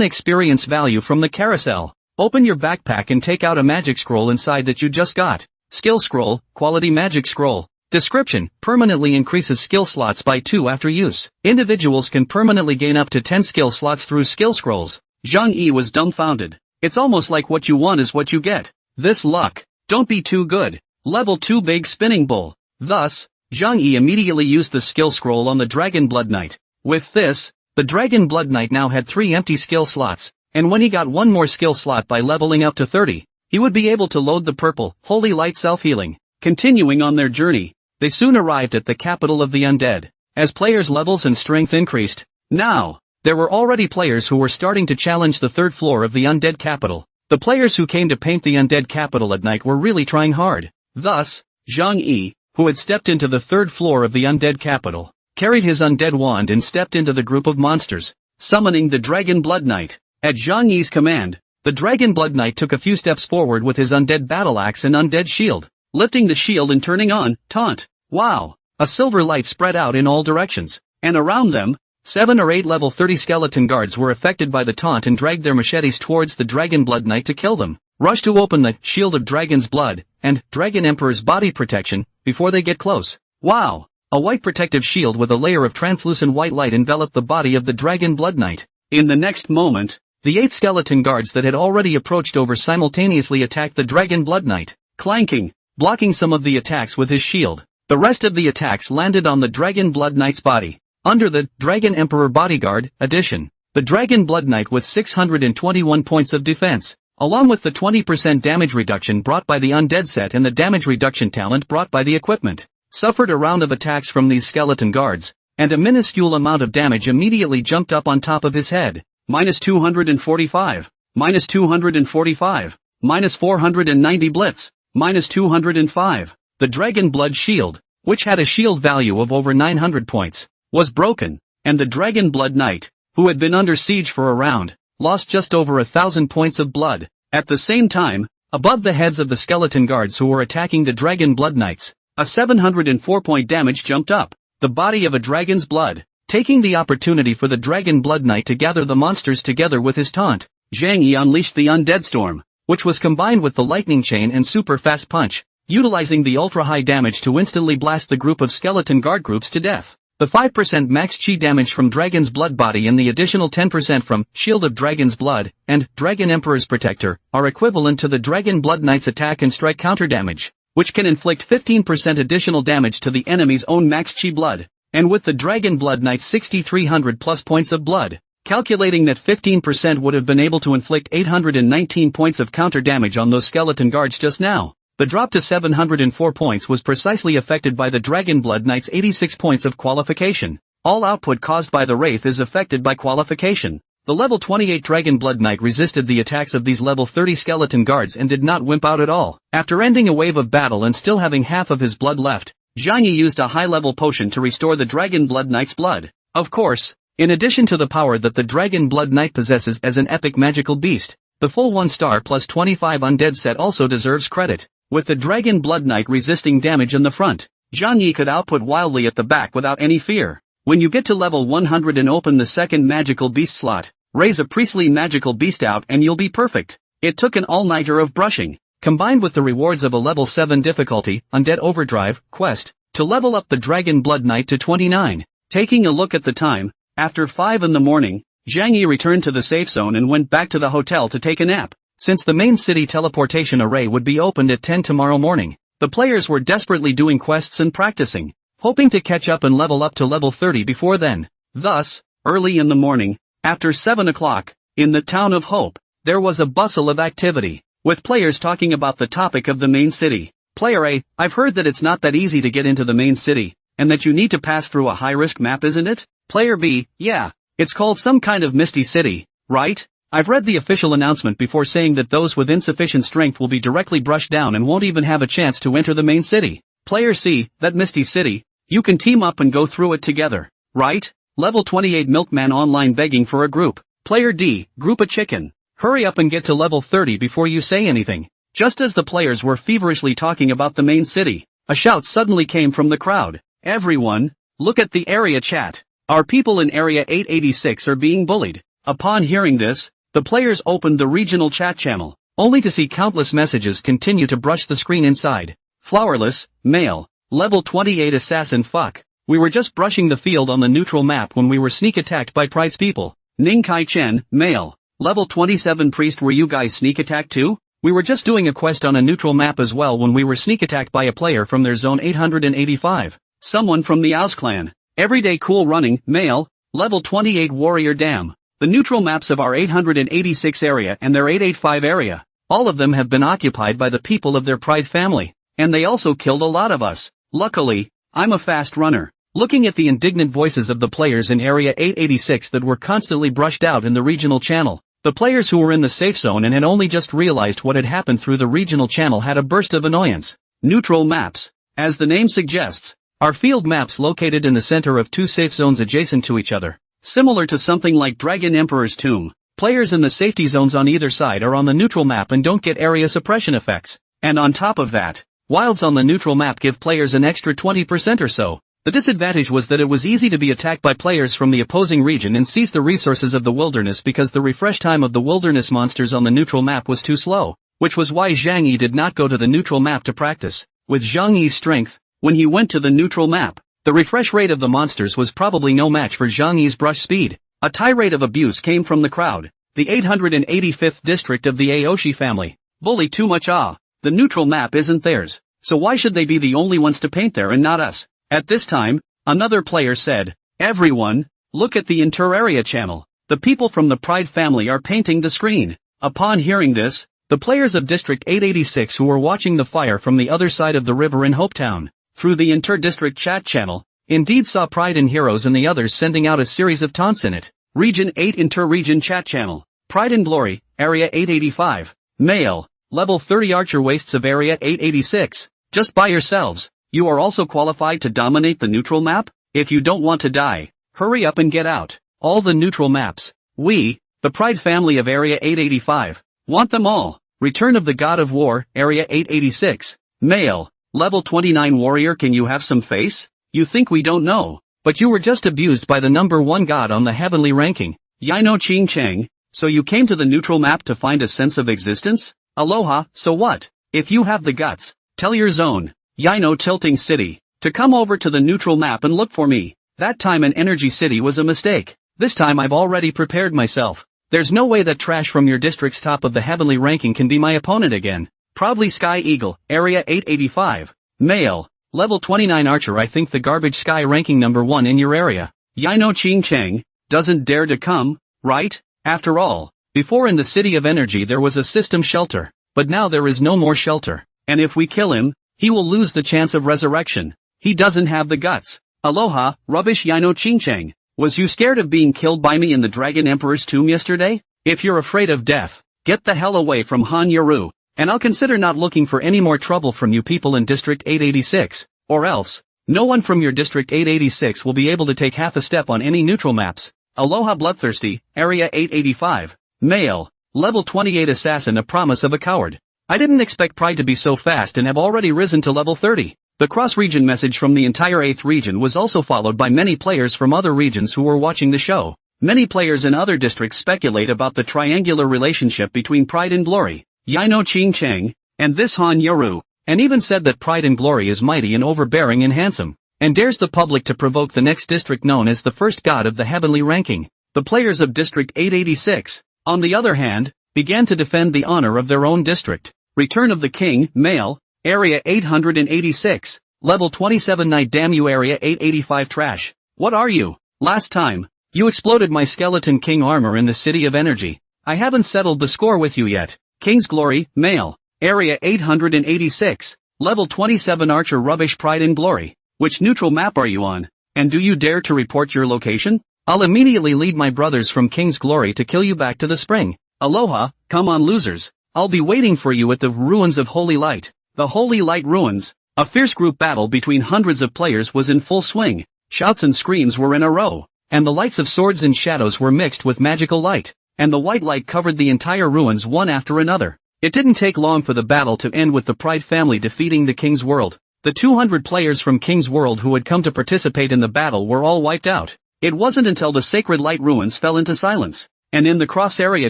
experience value from the carousel. Open your backpack and take out a magic scroll inside that you just got. Skill Scroll, Quality Magic Scroll. Description, permanently increases skill slots by 2 after use. Individuals can permanently gain up to 10 skill slots through skill scrolls. Zhang Yi was dumbfounded. It's almost like what you want is what you get. This luck. Don't be too good. Level 2 Big Spinning Bull. Thus, Zhang Yi immediately used the skill scroll on the Dragon Blood Knight. With this, the Dragon Blood Knight now had 3 empty skill slots, and when he got 1 more skill slot by leveling up to 30, he would be able to load the purple, Holy Light Self-Healing. Continuing on their journey, they soon arrived at the capital of the undead. As players' levels and strength increased, now, there were already players who were starting to challenge the 3rd floor of the undead capital. The players who came to paint the undead capital at night were really trying hard. Thus, Zhang Yi, who had stepped into the 3rd floor of the undead capital, carried his undead wand and stepped into the group of monsters, summoning the Dragon Blood Knight. At Zhang Yi's command, the Dragon Blood Knight took a few steps forward with his undead battle axe and undead shield, lifting the shield and turning on, taunt. Wow! A silver light spread out in all directions, and around them, 7 or 8 level 30 skeleton guards were affected by the taunt and dragged their machetes towards the Dragon Blood Knight to kill them. Rush to open the Shield of Dragon's Blood and Dragon Emperor's Body Protection before they get close. Wow! A white protective shield with a layer of translucent white light enveloped the body of the Dragon Blood Knight. In the next moment, the 8 skeleton guards that had already approached over simultaneously attacked the Dragon Blood Knight, clanking, blocking some of the attacks with his shield. The rest of the attacks landed on the Dragon Blood Knight's body. Under the Dragon Emperor Bodyguard edition, the Dragon Blood Knight with 621 points of defense, along with the 20% damage reduction brought by the undead set and the damage reduction talent brought by the equipment, suffered a round of attacks from these skeleton guards, and a minuscule amount of damage immediately jumped up on top of his head. -245, -245, -490 blitz, -205. The Dragon Blood Shield, which had a shield value of over 900 points, was broken, and the Dragon Blood Knight, who had been under siege for a round, lost just over 1,000 points of blood. At the same time, above the heads of the skeleton guards who were attacking the Dragon Blood Knights, a 704-point damage jumped up. The body of a dragon's blood. Taking the opportunity for the Dragon Blood Knight to gather the monsters together with his taunt, Zhang Yi unleashed the Undead Storm, which was combined with the Lightning Chain and Super Fast Punch, utilizing the ultra-high damage to instantly blast the group of skeleton guard groups to death. The 5% max chi damage from Dragon's Blood Body and the additional 10% from Shield of Dragon's Blood and Dragon Emperor's Protector are equivalent to the Dragon Blood Knight's attack and strike counter damage, which can inflict 15% additional damage to the enemy's own max chi blood. And with the Dragon Blood Knight's 6,300 plus points of blood, calculating that 15% would have been able to inflict 819 points of counter damage on those skeleton guards just now. The drop to 704 points was precisely affected by the Dragon Blood Knight's 86 points of qualification. All output caused by the Wraith is affected by qualification. The level 28 Dragon Blood Knight resisted the attacks of these level 30 skeleton guards and did not wimp out at all. After ending a wave of battle and still having half of his blood left, Zhang Yi used a high-level potion to restore the Dragon Blood Knight's blood. Of course, in addition to the power that the Dragon Blood Knight possesses as an epic magical beast, the full 1-star plus 25 undead set also deserves credit. With the Dragon Blood Knight resisting damage in the front, Zhang Yi could output wildly at the back without any fear. When you get to level 100 and open the second magical beast slot, raise a priestly magical beast out and you'll be perfect. It took an all-nighter of brushing, combined with the rewards of a level 7 difficulty, Undead Overdrive, quest, to level up the Dragon Blood Knight to 29. Taking a look at the time, after 5 in the morning, Zhang Yi returned to the safe zone and went back to the hotel to take a nap. Since the main city teleportation array would be opened at 10 tomorrow morning, the players were desperately doing quests and practicing, hoping to catch up and level up to level 30 before then. Thus, early in the morning, after 7 o'clock, in the town of Hope, there was a bustle of activity, with players talking about the topic of the main city. Player A, I've heard that it's not that easy to get into the main city, and that you need to pass through a high-risk map, isn't it? Player B, yeah, it's called some kind of Misty City, right? I've read the official announcement before saying that those with insufficient strength will be directly brushed down and won't even have a chance to enter the main city. Player C, that Misty City, you can team up and go through it together, right? Level 28 Milkman online begging for a group. Player D, group a chicken. Hurry up and get to level 30 before you say anything. Just as the players were feverishly talking about the main city, a shout suddenly came from the crowd. Everyone, look at the area chat. Our people in Area 886 are being bullied. Upon hearing this, the players opened the regional chat channel, only to see countless messages continue to brush the screen inside. Flowerless, male, level 28 assassin fuck. We were just brushing the field on the neutral map when we were sneak attacked by Pride's people. Ning Kai Chen, male, level 27 priest. Were you guys sneak attacked too? We were just doing a quest on a neutral map as well when we were sneak attacked by a player from their zone 885. Someone from the Oz clan. Everyday cool running, male, level 28 warrior. Damn. The neutral maps of our 886 area and their 885 area, all of them have been occupied by the people of their Pride family, and they also killed a lot of us. Luckily, I'm a fast runner. Looking at the indignant voices of the players in Area 886 that were constantly brushed out in the regional channel, the players who were in the safe zone and had only just realized what had happened through the regional channel had a burst of annoyance. Neutral maps, as the name suggests, are field maps located in the center of two safe zones adjacent to each other. Similar to something like Dragon Emperor's Tomb, players in the safety zones on either side are on the neutral map and don't get area suppression effects. And on top of that, wilds on the neutral map give players an extra 20% or so. The disadvantage was that it was easy to be attacked by players from the opposing region and seize the resources of the wilderness because the refresh time of the wilderness monsters on the neutral map was too slow, which was why Zhang Yi did not go to the neutral map to practice. With Zhang Yi's strength, when he went to the neutral map, the refresh rate of the monsters was probably no match for Zhang Yi's brush speed. A tirade of abuse came from the crowd. The 885th district of the Aoshi family. Bully too much. The neutral map isn't theirs, so why should they be the only ones to paint there and not us? At this time, another player said, everyone, look at the inter-area channel. The people from the Pride family are painting the screen. Upon hearing this, the players of District 886 who were watching the fire from the other side of the river in Hopetown, through the inter-district chat channel, indeed saw Pride and Heroes and the others sending out a series of taunts in it. Region 8 inter-region chat channel. Pride and Glory, Area 885. Male, level 30 Archer Wastes of Area 886. Just by yourselves, you are also qualified to dominate the neutral map? If you don't want to die, hurry up and get out. All the neutral maps. We, the Pride family of Area 885, want them all. Return of the God of War, Area 886. Male, level 29 warrior. Can you have some face? You think we don't know? But But you were just abused by the number one god on the heavenly ranking, Yino Ching Chang, so you came to the neutral map to find a sense of existence? Aloha, so what? If you have the guts, tell your zone, Yino Tilting City, to come over to the neutral map and look for me. That time an energy city was a mistake. This time I've already prepared myself. There's no way that trash from your district's top of the heavenly ranking can be my opponent again. Proudly Sky Eagle, Area 885. Male, Level 29 Archer. I think the garbage Sky ranking number 1 in your area, Yino Ching Chang, doesn't dare to come, right? After all, before in the City of Energy there was a system shelter, but now there is no more shelter. And if we kill him, he will lose the chance of resurrection. He doesn't have the guts. Aloha, rubbish Yino Ching Chang. Was you scared of being killed by me in the Dragon Emperor's tomb yesterday? If you're afraid of death, get the hell away from Han Yaru, and I'll consider not looking for any more trouble from you people in District 886, or else, no one from your District 886 will be able to take half a step on any neutral maps. Aloha Bloodthirsty, Area 885. Male, Level 28 Assassin. A promise of a coward. I didn't expect Pride to be so fast and have already risen to level 30. The cross-region message from the entire 8th region was also followed by many players from other regions who were watching the show. Many players in other districts speculate about the triangular relationship between Pride and Glory, Yino Ching Chang, and this Han Yaru, and even said that Pride and Glory is mighty and overbearing and handsome, and dares the public to provoke the next district known as the first god of the heavenly ranking. The players of District 886, on the other hand, began to defend the honor of their own district. Return of the King, Male, Area 886, Level 27 Night. Damn you Area 885 trash. What are you? Last time, you exploded my Skeleton King armor in the City of Energy. I haven't settled the score with you yet. King's Glory, Male, Area 886, Level 27 Archer. Rubbish Pride and Glory. Which neutral map are you on? And do you dare to report your location? I'll immediately lead my brothers from King's Glory to kill you back to the spring. Aloha, come on losers. I'll be waiting for you at the ruins of Holy Light. The Holy Light Ruins. A fierce group battle between hundreds of players was in full swing. Shouts and screams were in a row, and the lights of swords and shadows were mixed with magical light, and the white light covered the entire ruins one after another. It didn't take long for the battle to end with the Pride family defeating the King's World. The 200 players from King's World who had come to participate in the battle were all wiped out. It wasn't until the Sacred Light Ruins fell into silence, and in the cross-area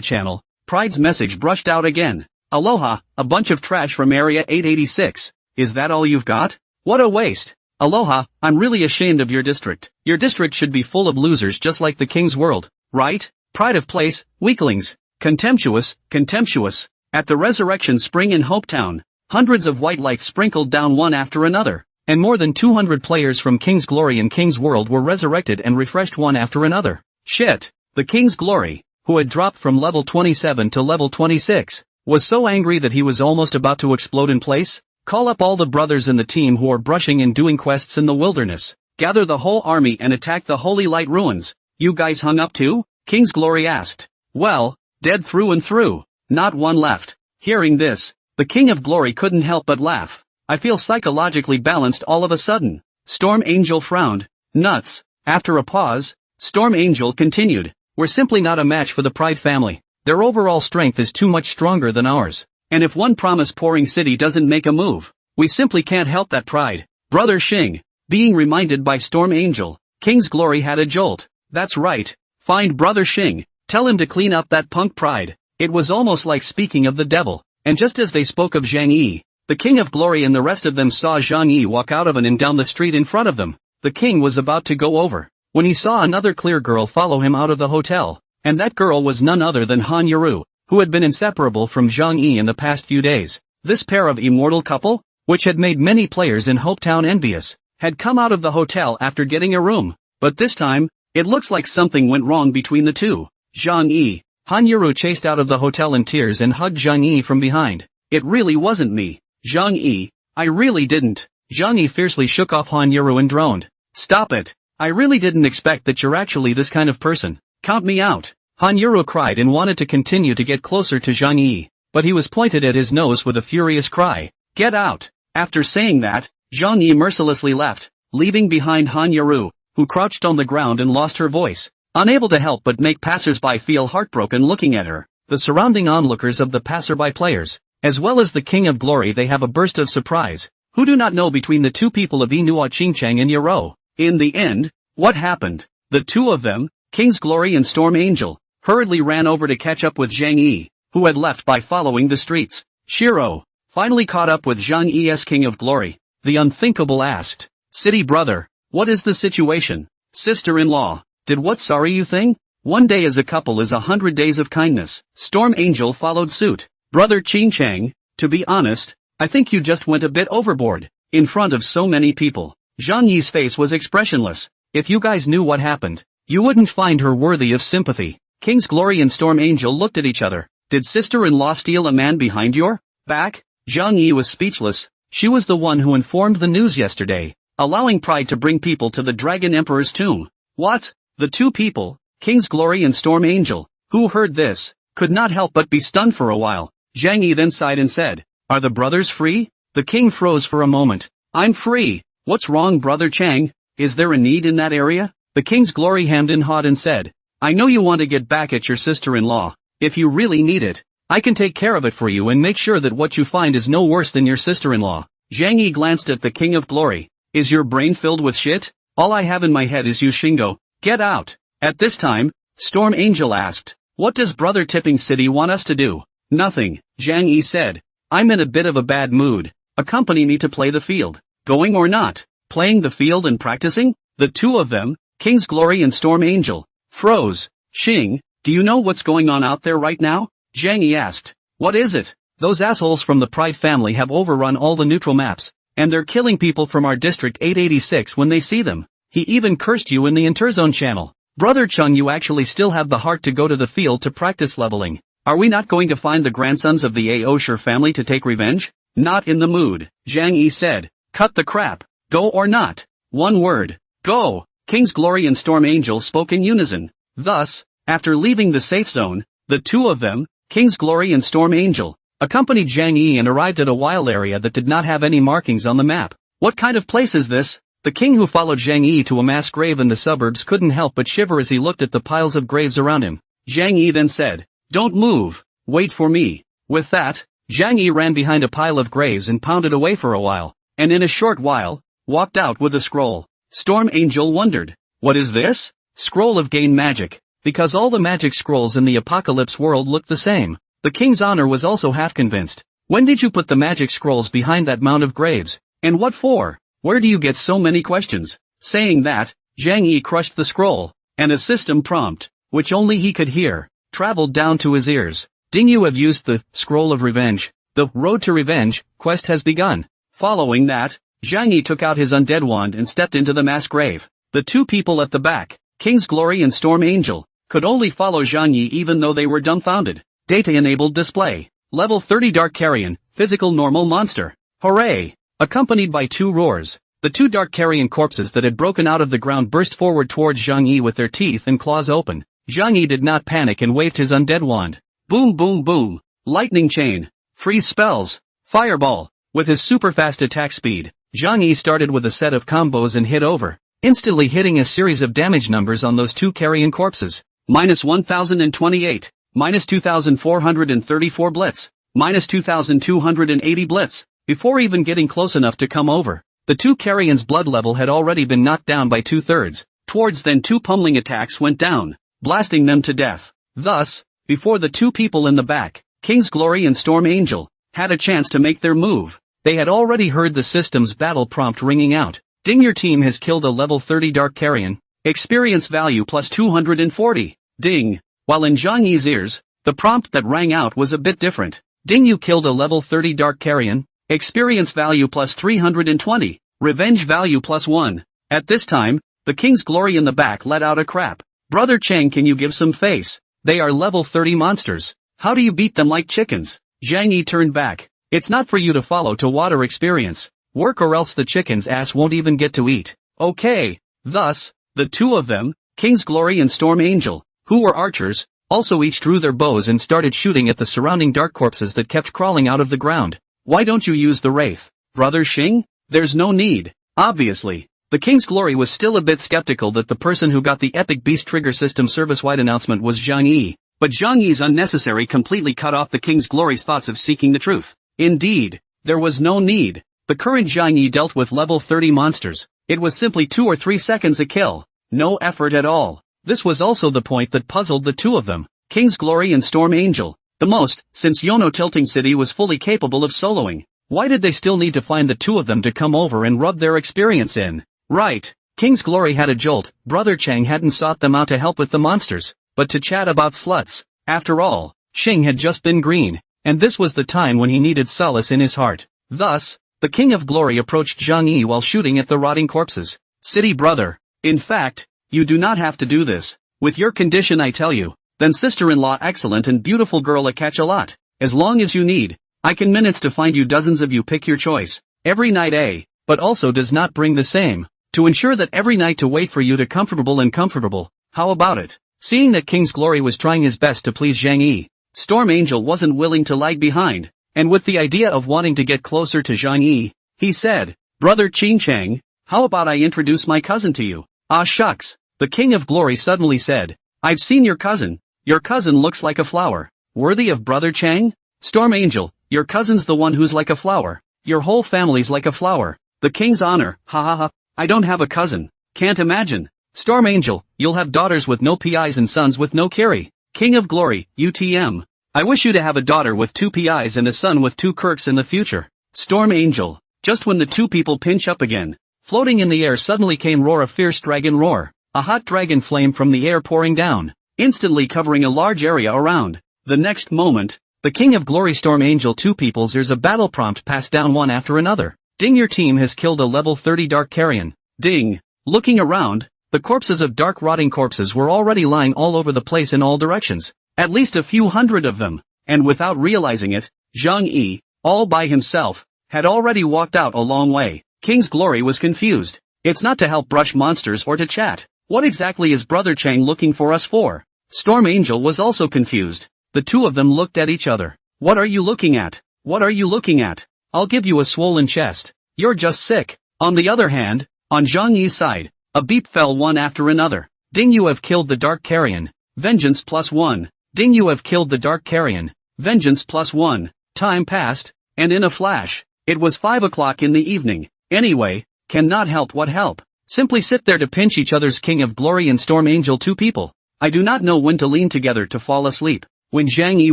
channel, Pride's message brushed out again. Aloha, a bunch of trash from Area 886. Is that all you've got? What a waste. Aloha, I'm really ashamed of your district. Your district should be full of losers just like the King's World, right? Pride of place, weaklings. Contemptuous, contemptuous. At the Resurrection Spring in Hopetown, hundreds of white lights sprinkled down one after another, and more than 200 players from King's Glory and King's World were resurrected and refreshed one after another. Shit. The King's Glory, who had dropped from level 27 to level 26, was so angry that he was almost about to explode in place. Call up all the brothers in the team who are brushing and doing quests in the wilderness. Gather the whole army and attack the Holy Light Ruins. You guys hung up too? King's Glory asked. Well, dead through and through. Not one left. Hearing this, the King of Glory couldn't help but laugh. I feel psychologically balanced all of a sudden. Storm Angel frowned. Nuts. After a pause, Storm Angel continued. We're simply not a match for the Pride family. Their overall strength is too much stronger than ours. And if one promise-pouring city doesn't make a move, we simply can't help that Pride. Brother Xing, being reminded by Storm Angel, King's Glory had a jolt. That's right. Find Brother Xing. Tell him to clean up that punk Pride. It was almost like speaking of the devil. And just as they spoke of Zhang Yi, the King of Glory and the rest of them saw Zhang Yi walk out of an inn down the street in front of them. The king was about to go over, when he saw another clear girl follow him out of the hotel. And that girl was none other than Han Yaru, who had been inseparable from Zhang Yi in the past few days. This pair of immortal couple, which had made many players in Hopetown envious, had come out of the hotel after getting a room. But this time, it looks like something went wrong between the two. Zhang Yi. Han Yaru chased out of the hotel in tears and hugged Zhang Yi from behind. It really wasn't me. Zhang Yi. I really didn't. Zhang Yi fiercely shook off Han Yaru and droned. Stop it. I really didn't expect that you're actually this kind of person. Count me out. Han Yaru cried and wanted to continue to get closer to Zhang Yi, but he was pointed at his nose with a furious cry. Get out. After saying that, Zhang Yi mercilessly left, leaving behind Han Yaru, who crouched on the ground and lost her voice, unable to help but make passers-by feel heartbroken looking at her. The surrounding onlookers of the passerby players, as well as the King of Glory, they have a burst of surprise. Who do not know between the two people of Inua Chingchang and Yaro? In the end, What happened? The two of them, King's Glory and Storm Angel, hurriedly ran over to catch up with Zhang Yi, who had left by following the streets. Shiro, finally caught up with Zhang Yi's King of Glory. The unthinkable asked. City brother, what is the situation? Sister-in-law, did what sorry you thing? 1 day as a couple is 100 days of kindness. Storm Angel followed suit. Brother Qing Chang, to be honest, I think you just went a bit overboard. In front of so many people, Zhang Yi's face was expressionless. If you guys knew what happened, you wouldn't find her worthy of sympathy. King's Glory and Storm Angel looked at each other. Did sister-in-law steal a man behind your back? Zhang Yi was speechless. She was the one who informed the news yesterday, allowing pride to bring people to the Dragon Emperor's tomb. What? The two people, King's Glory and Storm Angel, who heard this, could not help but be stunned for a while. Zhang Yi then sighed and said, Are the brothers free? The king froze for a moment. I'm free. What's wrong, Brother Chang? Is there a need in that area? The King's Glory hemmed and hawed and said, I know you want to get back at your sister-in-law. If you really need it, I can take care of it for you and make sure that what you find is no worse than your sister-in-law. Zhang Yi glanced at the King of Glory. Is your brain filled with shit? All I have in my head is you Shingo. Get out. At this time, Storm Angel asked, What does Brother Tipping City want us to do? Nothing, Zhang Yi said. I'm in a bit of a bad mood. Accompany me to play the field. Going or not? Playing the field and practicing? The two of them, King's Glory and Storm Angel, froze. Xing, do you know what's going on out there right now? Zhang Yi asked. What is it? Those assholes from the Pride family have overrun all the neutral maps, and they're killing people from our District 886 when they see them. He even cursed you in the Interzone channel. Brother Chung, you actually still have the heart to go to the field to practice leveling. Are we not going to find the grandsons of the Aosher family to take revenge? Not in the mood, Zhang Yi said. Cut the crap. Go or not. One word. Go. King's Glory and Storm Angel spoke in unison. Thus, after leaving the safe zone, the two of them, King's Glory and Storm Angel, accompanied Zhang Yi and arrived at a wild area that did not have any markings on the map. What kind of place is this? The king who followed Zhang Yi to a mass grave in the suburbs couldn't help but shiver as he looked at the piles of graves around him. Zhang Yi then said, Don't move. Wait for me. With that, Zhang Yi ran behind a pile of graves and pounded away for a while, and in a short while, walked out with a scroll. Storm Angel wondered, What is this? Scroll of Gain Magic. Because all the magic scrolls in the Apocalypse world looked the same, the king's honor was also half convinced. When did you put the magic scrolls behind that mound of graves? And what for? Where do you get so many questions? Saying that, Zhang Yi crushed the scroll, and a system prompt, which only he could hear, traveled down to his ears. Ding, you have used the Scroll of Revenge. The Road to Revenge quest has begun. Following that, Zhang Yi took out his undead wand and stepped into the mass grave. The two people at the back, King's Glory and Storm Angel, could only follow Zhang Yi even though they were dumbfounded. Data-enabled display. Level 30 Dark Carrion, physical normal monster. Hooray! Accompanied by two roars, the two Dark Carrion corpses that had broken out of the ground burst forward towards Zhang Yi with their teeth and claws open. Zhang Yi did not panic and waved his undead wand. Boom boom boom. Lightning chain. Freeze spells. Fireball. With his super fast attack speed, Zhang Yi started with a set of combos and hit over, instantly hitting a series of damage numbers on those two carrion corpses. Minus 1028. Minus 2434 blitz. Minus 2280 blitz. Before even getting close enough to come over, the two carrion's blood level had already been knocked down by 2/3. Towards then two pummeling attacks went down, blasting them to death. Thus, before the two people in the back, King's Glory and Storm Angel, had a chance to make their move, they had already heard the system's battle prompt ringing out. Ding, your team has killed a level 30 Dark Carrion. Experience value plus 240. Ding. While in Zhang Yi's ears, the prompt that rang out was a bit different. Ding, you killed a level 30 Dark Carrion. Experience value plus 320. Revenge value plus 1. At this time, the King's Glory in the back let out a crap. Brother Chang, can you give some face? They are level 30 monsters. How do you beat them like chickens? Zhang Yi turned back. It's not for you to follow to water experience. Work or else the chicken's ass won't even get to eat. Okay. Thus, the two of them, King's Glory and Storm Angel, who were archers, also each drew their bows and started shooting at the surrounding dark corpses that kept crawling out of the ground. Why don't you use the Wraith, Brother Xing? There's no need. Obviously, the King's Glory was still a bit skeptical that the person who got the Epic Beast Trigger System service-wide announcement was Zhang Yi, but Zhang Yi's unnecessary completely cut off the King's Glory's thoughts of seeking the truth. Indeed, there was no need. The current Zhang Yi dealt with level 30 monsters. It was simply 2 or 3 seconds a kill. No effort at all. This was also the point that puzzled the two of them, King's Glory and Storm Angel, the most, since Yono Tilting City was fully capable of soloing. Why did they still need to find the two of them to come over and rub their experience in? Right. King's Glory had a jolt. Brother Chang hadn't sought them out to help with the monsters, but to chat about sluts. After all, Xing had just been green, and this was the time when he needed solace in his heart. Thus, the King of Glory approached Zhang Yi while shooting at the rotting corpses. City brother. In fact, you do not have to do this. With your condition I tell you, then sister-in-law excellent and beautiful girl a catch a lot. As long as you need, I can minutes to find you dozens of you pick your choice. Every night but also does not bring the same. To ensure that every night to wait for you to comfortable, how about it? Seeing that King's Glory was trying his best to please Zhang Yi, Storm Angel wasn't willing to lag behind, and with the idea of wanting to get closer to Zhang Yi, he said, Brother Qing Chang, how about I introduce my cousin to you? Ah shucks, the King of Glory suddenly said, I've seen your cousin looks like a flower. Worthy of Brother Chang? Storm Angel, your cousin's the one who's like a flower. Your whole family's like a flower. The king's honor, ha ha ha. I don't have a cousin. Can't imagine. Storm Angel, you'll have daughters with no PIs and sons with no carry. King of Glory, UTM. I wish you to have a daughter with 2 PIs and a son with 2 Kirks in the future. Storm Angel. Just when the two people pinch up again, floating in the air suddenly came roar a fierce dragon roar. A hot dragon flame from the air pouring down, instantly covering a large area around. The next moment, the King of Glory Storm Angel 2 peoples there's a battle prompt passed down one after another. Ding, your team has killed a level 30 Dark Carrion. Ding. Looking around, the corpses of dark rotting corpses were already lying all over the place in all directions. At least a few hundred of them. And without realizing it, Zhang Yi, all by himself, had already walked out a long way. King's Glory was confused. It's not to help brush monsters or to chat. What exactly is Brother Chang looking for us for? Storm Angel was also confused. The two of them looked at each other. What are you looking at? What are you looking at? I'll give you a swollen chest. You're just sick. On the other hand, on Zhang Yi's side, a beep fell one after another. Ding, you have killed the Dark Carrion. Vengeance +1. Ding, you have killed the Dark Carrion. Vengeance +1. Time passed, and in a flash, it was 5 o'clock in the evening. Anyway, cannot help what help. Simply sit there to pinch each other's King of Glory and Storm Angel 2 people. I do not know when to lean together to fall asleep. When Zhang Yi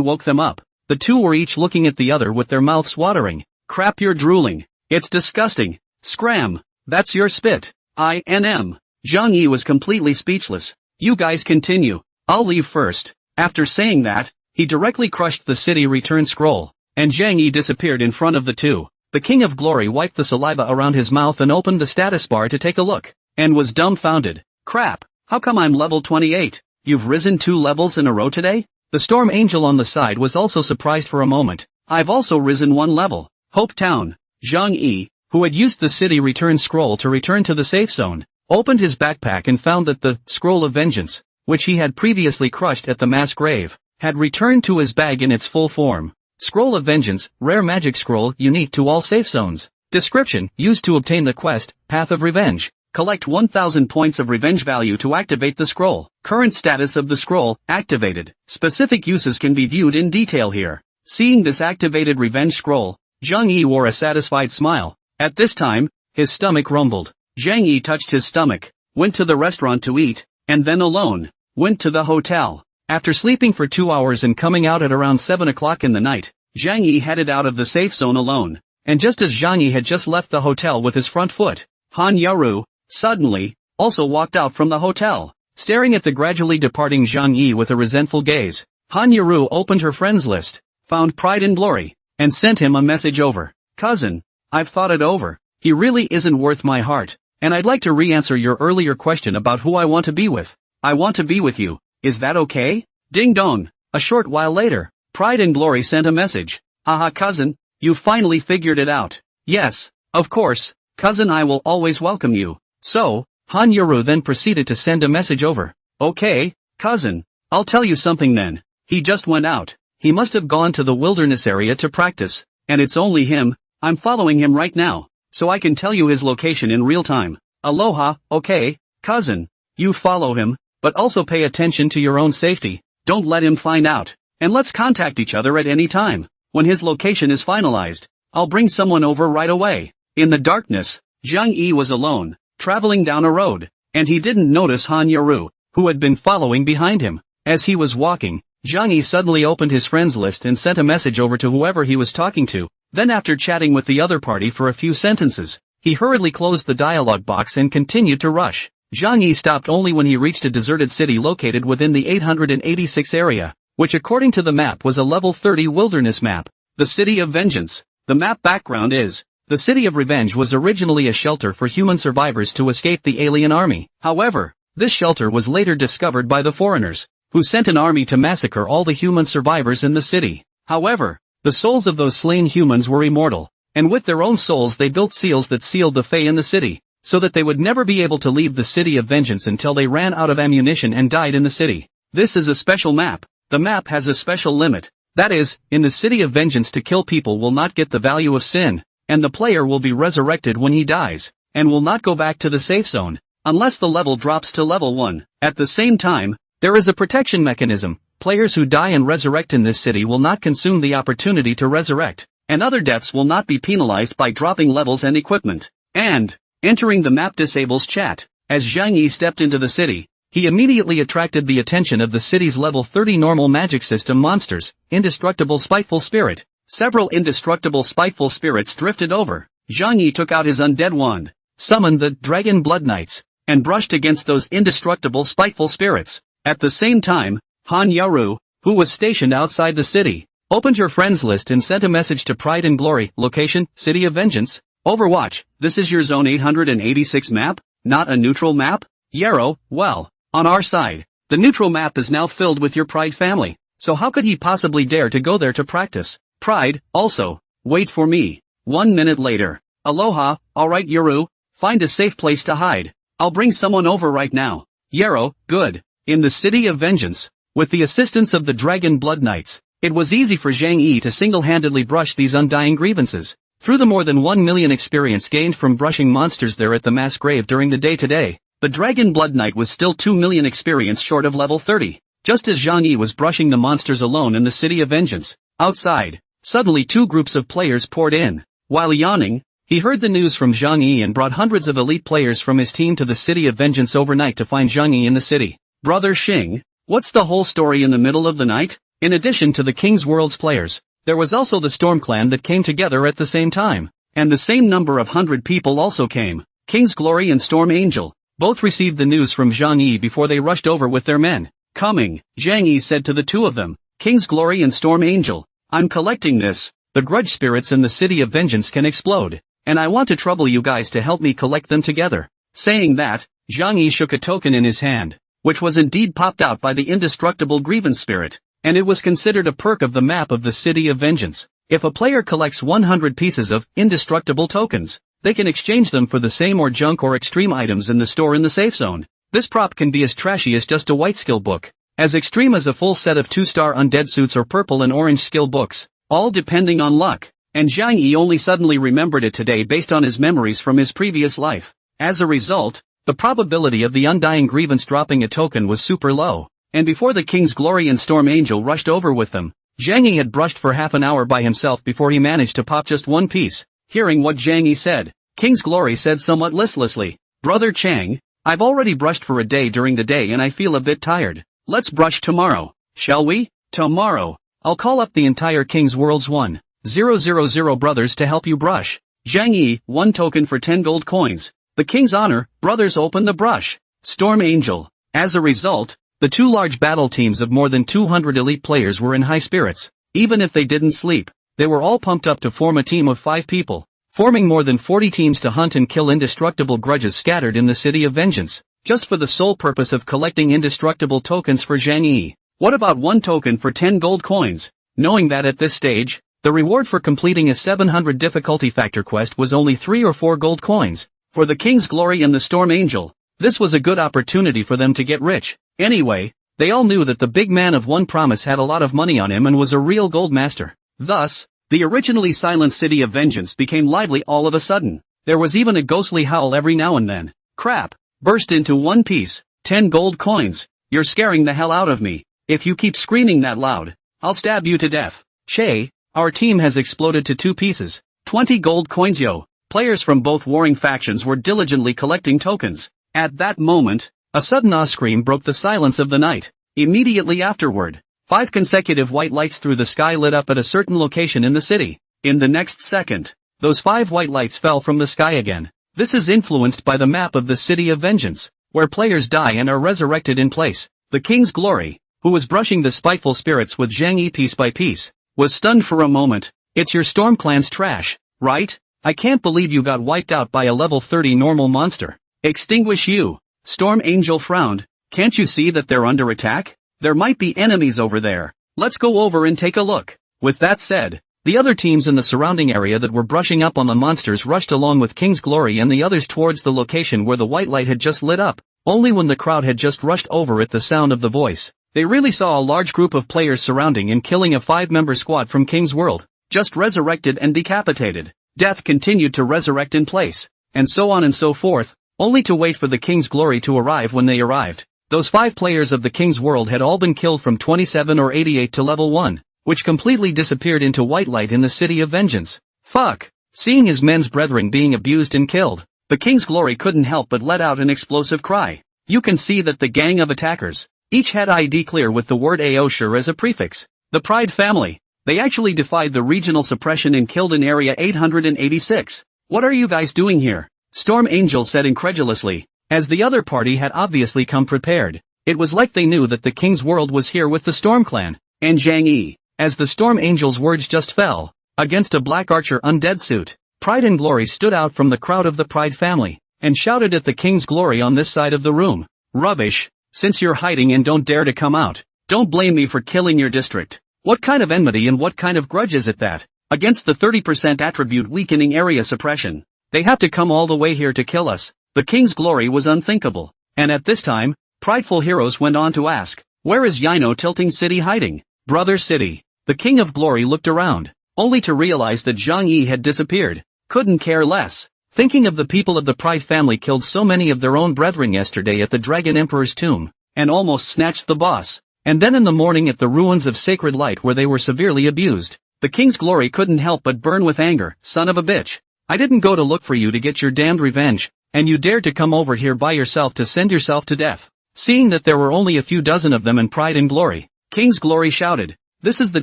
woke them up, the two were each looking at the other with their mouths watering. Crap, you're drooling. It's disgusting. Scram. That's your spit. INM. Zhang Yi was completely speechless. You guys continue. I'll leave first. After saying that, he directly crushed the city return scroll, and Zhang Yi disappeared in front of the two. The King of Glory wiped the saliva around his mouth and opened the status bar to take a look, and was dumbfounded. Crap, how come I'm level 28? You've risen 2 levels in a row today? The Storm Angel on the side was also surprised for a moment. I've also risen 1 level. Hope Town. Zhang Yi, who had used the city return scroll to return to the safe zone, opened his backpack and found that the Scroll of Vengeance, which he had previously crushed at the mass grave, had returned to his bag in its full form. Scroll of Vengeance, rare magic scroll, unique to all safe zones. Description, used to obtain the quest, Path of Revenge. Collect 1000 points of revenge value to activate the scroll. Current status of the scroll, activated. Specific uses can be viewed in detail here. Seeing this activated revenge scroll, Zhang Yi wore a satisfied smile. At this time, his stomach rumbled. Zhang Yi touched his stomach, went to the restaurant to eat, and then alone, went to the hotel. After sleeping for 2 hours and coming out at around 7 o'clock in the night, Zhang Yi headed out of the safe zone alone. And just as Zhang Yi had just left the hotel with his front foot, Han Yaru, suddenly, also walked out from the hotel, staring at the gradually departing Zhang Yi with a resentful gaze. Han Yaru opened her friends list, found Pride and Glory, and sent him a message over. Cousin, I've thought it over. He really isn't worth my heart, and I'd like to re-answer your earlier question about who I want to be with. I want to be with you. Is that okay? Ding dong. A short while later, Pride and Glory sent a message. Haha cousin, you finally figured it out. Yes, of course, cousin, I will always welcome you. So, Han Yaru then proceeded to send a message over. Okay, cousin, I'll tell you something then. He just went out. He must have gone to the wilderness area to practice, and it's only him. I'm following him right now, so I can tell you his location in real time. Aloha, okay, cousin. You follow him, but also pay attention to your own safety. Don't let him find out. And let's contact each other at any time. When his location is finalized, I'll bring someone over right away. In the darkness, Zhang Yi was alone, traveling down a road. and he didn't notice Han Yaru, who had been following behind him. As he was walking, Zhang Yi suddenly opened his friends list and sent a message over to whoever he was talking to. Then after chatting with the other party for a few sentences, he hurriedly closed the dialogue box and continued to rush. Zhang Yi stopped only when he reached a deserted city located within the 886 area, which according to the map was a level 30 wilderness map. The City of Vengeance. The map background is, the City of Revenge was originally a shelter for human survivors to escape the alien army. However, this shelter was later discovered by the foreigners, who sent an army to massacre all the human survivors in the city. However, the souls of those slain humans were immortal, and with their own souls they built seals that sealed the Fae in the city, so that they would never be able to leave the City of Vengeance until they ran out of ammunition and died in the city. This is a special map. The map has a special limit. That is, in the City of Vengeance to kill people will not get the value of sin, and the player will be resurrected when he dies, and will not go back to the safe zone, unless the level drops to level 1. At the same time, there is a protection mechanism. Players who die and resurrect in this city will not consume the opportunity to resurrect, and other deaths will not be penalized by dropping levels and equipment. And, entering the map disables chat. As Zhang Yi stepped into the city, he immediately attracted the attention of the city's level 30 normal magic system monsters, Indestructible Spiteful Spirit. Several indestructible spiteful spirits drifted over. Zhang Yi took out his undead wand, summoned the Dragon Blood Knights, and brushed against those indestructible spiteful spirits. At the same time, Han Yaru, who was stationed outside the city, opened your friends list and sent a message to Pride and Glory. Location, City of Vengeance. Overwatch, this is your Zone 886 map, not a neutral map? Yarrow, well, on our side, the neutral map is now filled with your Pride family, so how could he possibly dare to go there to practice? Pride, also, wait for me. 1 minute later. Aloha, alright Yaru, find a safe place to hide. I'll bring someone over right now. Yarrow, good. In the City of Vengeance, with the assistance of the Dragon Blood Knights, it was easy for Zhang Yi to single-handedly brush these undying grievances. Through the more than 1 million experience gained from brushing monsters there at the mass grave during the day-to-day, the Dragon Blood Knight was still 2 million experience short of level 30. Just as Zhang Yi was brushing the monsters alone in the City of Vengeance, outside, suddenly 2 groups of players poured in. While yawning, he heard the news from Zhang Yi and brought hundreds of elite players from his team to the City of Vengeance overnight to find Zhang Yi in the city. Brother Xing, what's the whole story in the middle of the night? In addition to the King's World's players, there was also the Storm Clan that came together at the same time, and the same number of 100 people also came. King's Glory and Storm Angel, both received the news from Zhang Yi before they rushed over with their men. Coming, Zhang Yi said to the 2 of them, King's Glory and Storm Angel, I'm collecting this. The grudge spirits in the City of Vengeance can explode, and I want to trouble you guys to help me collect them together. Saying that, Zhang Yi shook a token in his hand, which was indeed popped out by the indestructible grievance spirit, and it was considered a perk of the map of the City of Vengeance. If a player collects 100 pieces of indestructible tokens, they can exchange them for the same or junk or extreme items in the store in the safe zone. This prop can be as trashy as just a white skill book, as extreme as a full set of 2-star undead suits or purple and orange skill books, all depending on luck. And Zhang Yi only suddenly remembered it today based on his memories from his previous life. As a result, the probability of the Undying Grievance dropping a token was super low, and before the King's Glory and Storm Angel rushed over with them, Zhang Yi had brushed for half an hour by himself before he managed to pop just one piece. Hearing what Zhang Yi said, King's Glory said somewhat listlessly, Brother Chang, I've already brushed for a day during the day and I feel a bit tired. Let's brush tomorrow, shall we? Tomorrow, I'll call up the entire King's World's 1,000 brothers to help you brush. Zhang Yi, 1 token for 10 gold coins. The King's Honor, brothers open the brush. Storm Angel. As a result, the 2 large battle teams of more than 200 elite players were in high spirits. Even if they didn't sleep, they were all pumped up to form a team of 5 people, forming more than 40 teams to hunt and kill indestructible grudges scattered in the City of Vengeance, just for the sole purpose of collecting indestructible tokens for Zhang Yi. What about 1 token for 10 gold coins? Knowing that at this stage, the reward for completing a 700 difficulty factor quest was only 3 or 4 gold coins. For the King's Glory and the Storm Angel, this was a good opportunity for them to get rich. Anyway, they all knew that the big man of One Promise had a lot of money on him and was a real gold master. Thus, the originally silent City of Vengeance became lively all of a sudden. There was even a ghostly howl every now and then. Crap! Burst into one piece. 10 gold coins. You're scaring the hell out of me. If you keep screaming that loud, I'll stab you to death. Che, our team has exploded to 2 pieces. 20 gold coins yo. Players from both warring factions were diligently collecting tokens. At that moment, a sudden scream broke the silence of the night. Immediately afterward, 5 consecutive white lights through the sky lit up at a certain location in the city. In the next second, those 5 white lights fell from the sky again. This is influenced by the map of the City of Vengeance, where players die and are resurrected in place. The King's Glory, who was brushing the spiteful spirits with Zhang Yi piece by piece, was stunned for a moment. It's your Storm Clan's trash, right? I can't believe you got wiped out by a level 30 normal monster. Extinguish you. Storm Angel frowned. Can't you see that they're under attack? There might be enemies over there. Let's go over and take a look. With that said, the other teams in the surrounding area that were brushing up on the monsters rushed along with King's Glory and the others towards the location where the white light had just lit up. Only when the crowd had just rushed over at the sound of the voice, they really saw a large group of players surrounding and killing a 5-member squad from King's World, just resurrected and decapitated. Death continued to resurrect in place, and so on and so forth, only to wait for the King's Glory to arrive. When they arrived, those 5 players of the King's World had all been killed from 27 or 88 to level 1, which completely disappeared into white light in the City of Vengeance. Fuck! Seeing his men's brethren being abused and killed, the King's Glory couldn't help but let out an explosive cry. You can see that the gang of attackers, each had ID clear with the word Aosher as a prefix. The Pride family, they actually defied the regional suppression and killed in Area 886. What are you guys doing here? Storm Angel said incredulously, as the other party had obviously come prepared. It was like they knew that the King's World was here with the Storm Clan, and Zhang Yi. As the Storm Angel's words just fell, against a black archer undead suit, Pride and Glory stood out from the crowd of the Pride family, and shouted at the King's Glory on this side of the room. Rubbish! Since you're hiding and don't dare to come out, don't blame me for killing your district. What kind of enmity and what kind of grudge is it that, against the 30% attribute weakening area suppression, they have to come all the way here to kill us? The King's Glory was unthinkable, and at this time, prideful heroes went on to ask, where is Yino Tilting City hiding? Brother City. The King of Glory looked around, only to realize that Zhang Yi had disappeared. Couldn't care less. Thinking of the people of the Pride family killed so many of their own brethren yesterday at the Dragon Emperor's tomb, and almost snatched the boss, and then in the morning at the ruins of Sacred Light where they were severely abused. The King's Glory couldn't help but burn with anger. Son of a bitch. I didn't go to look for you to get your damned revenge, and you dared to come over here by yourself to send yourself to death. Seeing that there were only a few dozen of them in Pride and Glory, King's Glory shouted, this is the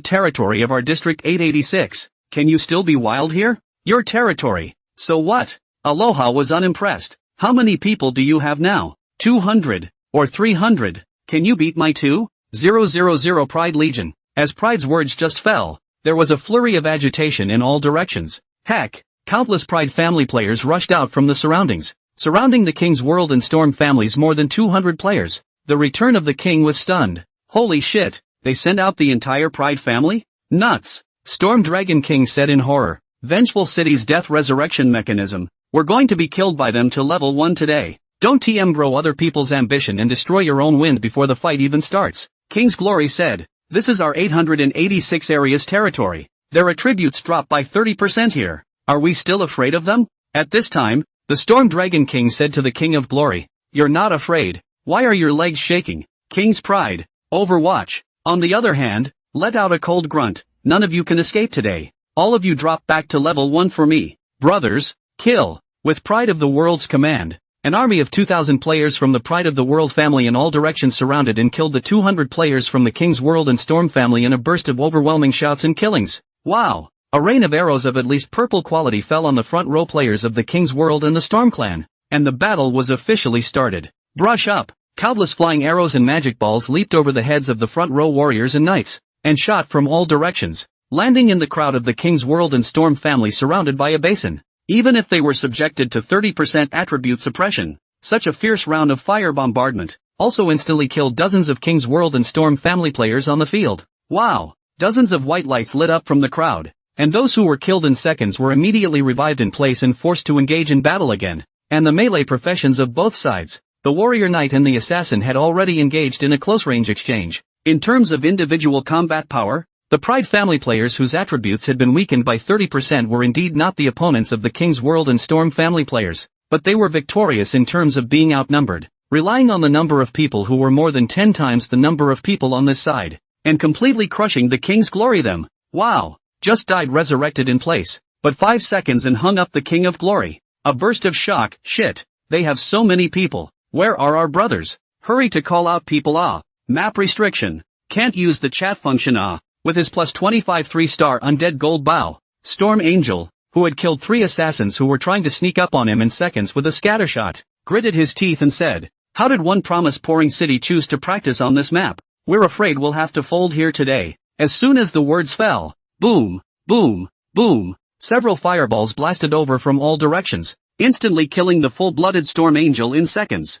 territory of our District 886. Can you still be wild here? Your territory. So what? Aloha was unimpressed. How many people do you have now? 200. Or 300. Can you beat my 2,000 Pride Legion? As Pride's words just fell, there was a flurry of agitation in all directions. Heck, countless Pride family players rushed out from the surroundings, surrounding the King's World and Storm families. More than 200 players. The return of the king was stunned. Holy shit, they sent out the entire Pride family? Nuts. Storm Dragon King said in horror. Vengeful City's death resurrection mechanism. We're going to be killed by them to level 1 today. Don't grow other people's ambition and destroy your own wind before the fight even starts. King's Glory said, this is our 886 area's territory. Their attributes drop by 30% here. Are we still afraid of them? At this time, the Storm Dragon King said to the King of Glory, you're not afraid. Why are your legs shaking? King's Pride. Overwatch, on the other hand, let out a cold grunt. None of you can escape today. All of you drop back to level 1 for me. Brothers, kill. With Pride of the World's command, an army of 2,000 players from the Pride of the World family in all directions surrounded and killed the 200 players from the King's World and Storm family in a burst of overwhelming shouts and killings. Wow! A rain of arrows of at least purple quality fell on the front row players of the King's World and the Storm Clan, and the battle was officially started. Brush up! Countless flying arrows and magic balls leaped over the heads of the front row warriors and knights, and shot from all directions, landing in the crowd of the King's World and Storm family surrounded by a basin. Even if they were subjected to 30% attribute suppression, such a fierce round of fire bombardment also instantly killed dozens of King's World and Storm family players on the field. Wow! Dozens of white lights lit up from the crowd, and those who were killed in seconds were immediately revived in place and forced to engage in battle again. And the melee professions of both sides, the warrior knight and the assassin, had already engaged in a close-range exchange. In terms of individual combat power, the Pride family players whose attributes had been weakened by 30% were indeed not the opponents of the King's World and Storm family players, but they were victorious in terms of being outnumbered, relying on the number of people who were more than 10 times the number of people on this side, and completely crushing the King's Glory. Them. Wow! Just died resurrected in place, but 5 seconds and hung up the King of Glory. A burst of shock. Shit, they have so many people. Where are our brothers? Hurry to call out people. Map restriction. Can't use the chat function. With his plus 25 3-star undead gold bow, Storm Angel, who had killed 3 assassins who were trying to sneak up on him in seconds with a scattershot, gritted his teeth and said, "How did one promise-pouring city choose to practice on this map? We're afraid we'll have to fold here today." As soon as the words fell, boom, boom, boom, several fireballs blasted over from all directions, instantly killing the full-blooded Storm Angel in seconds.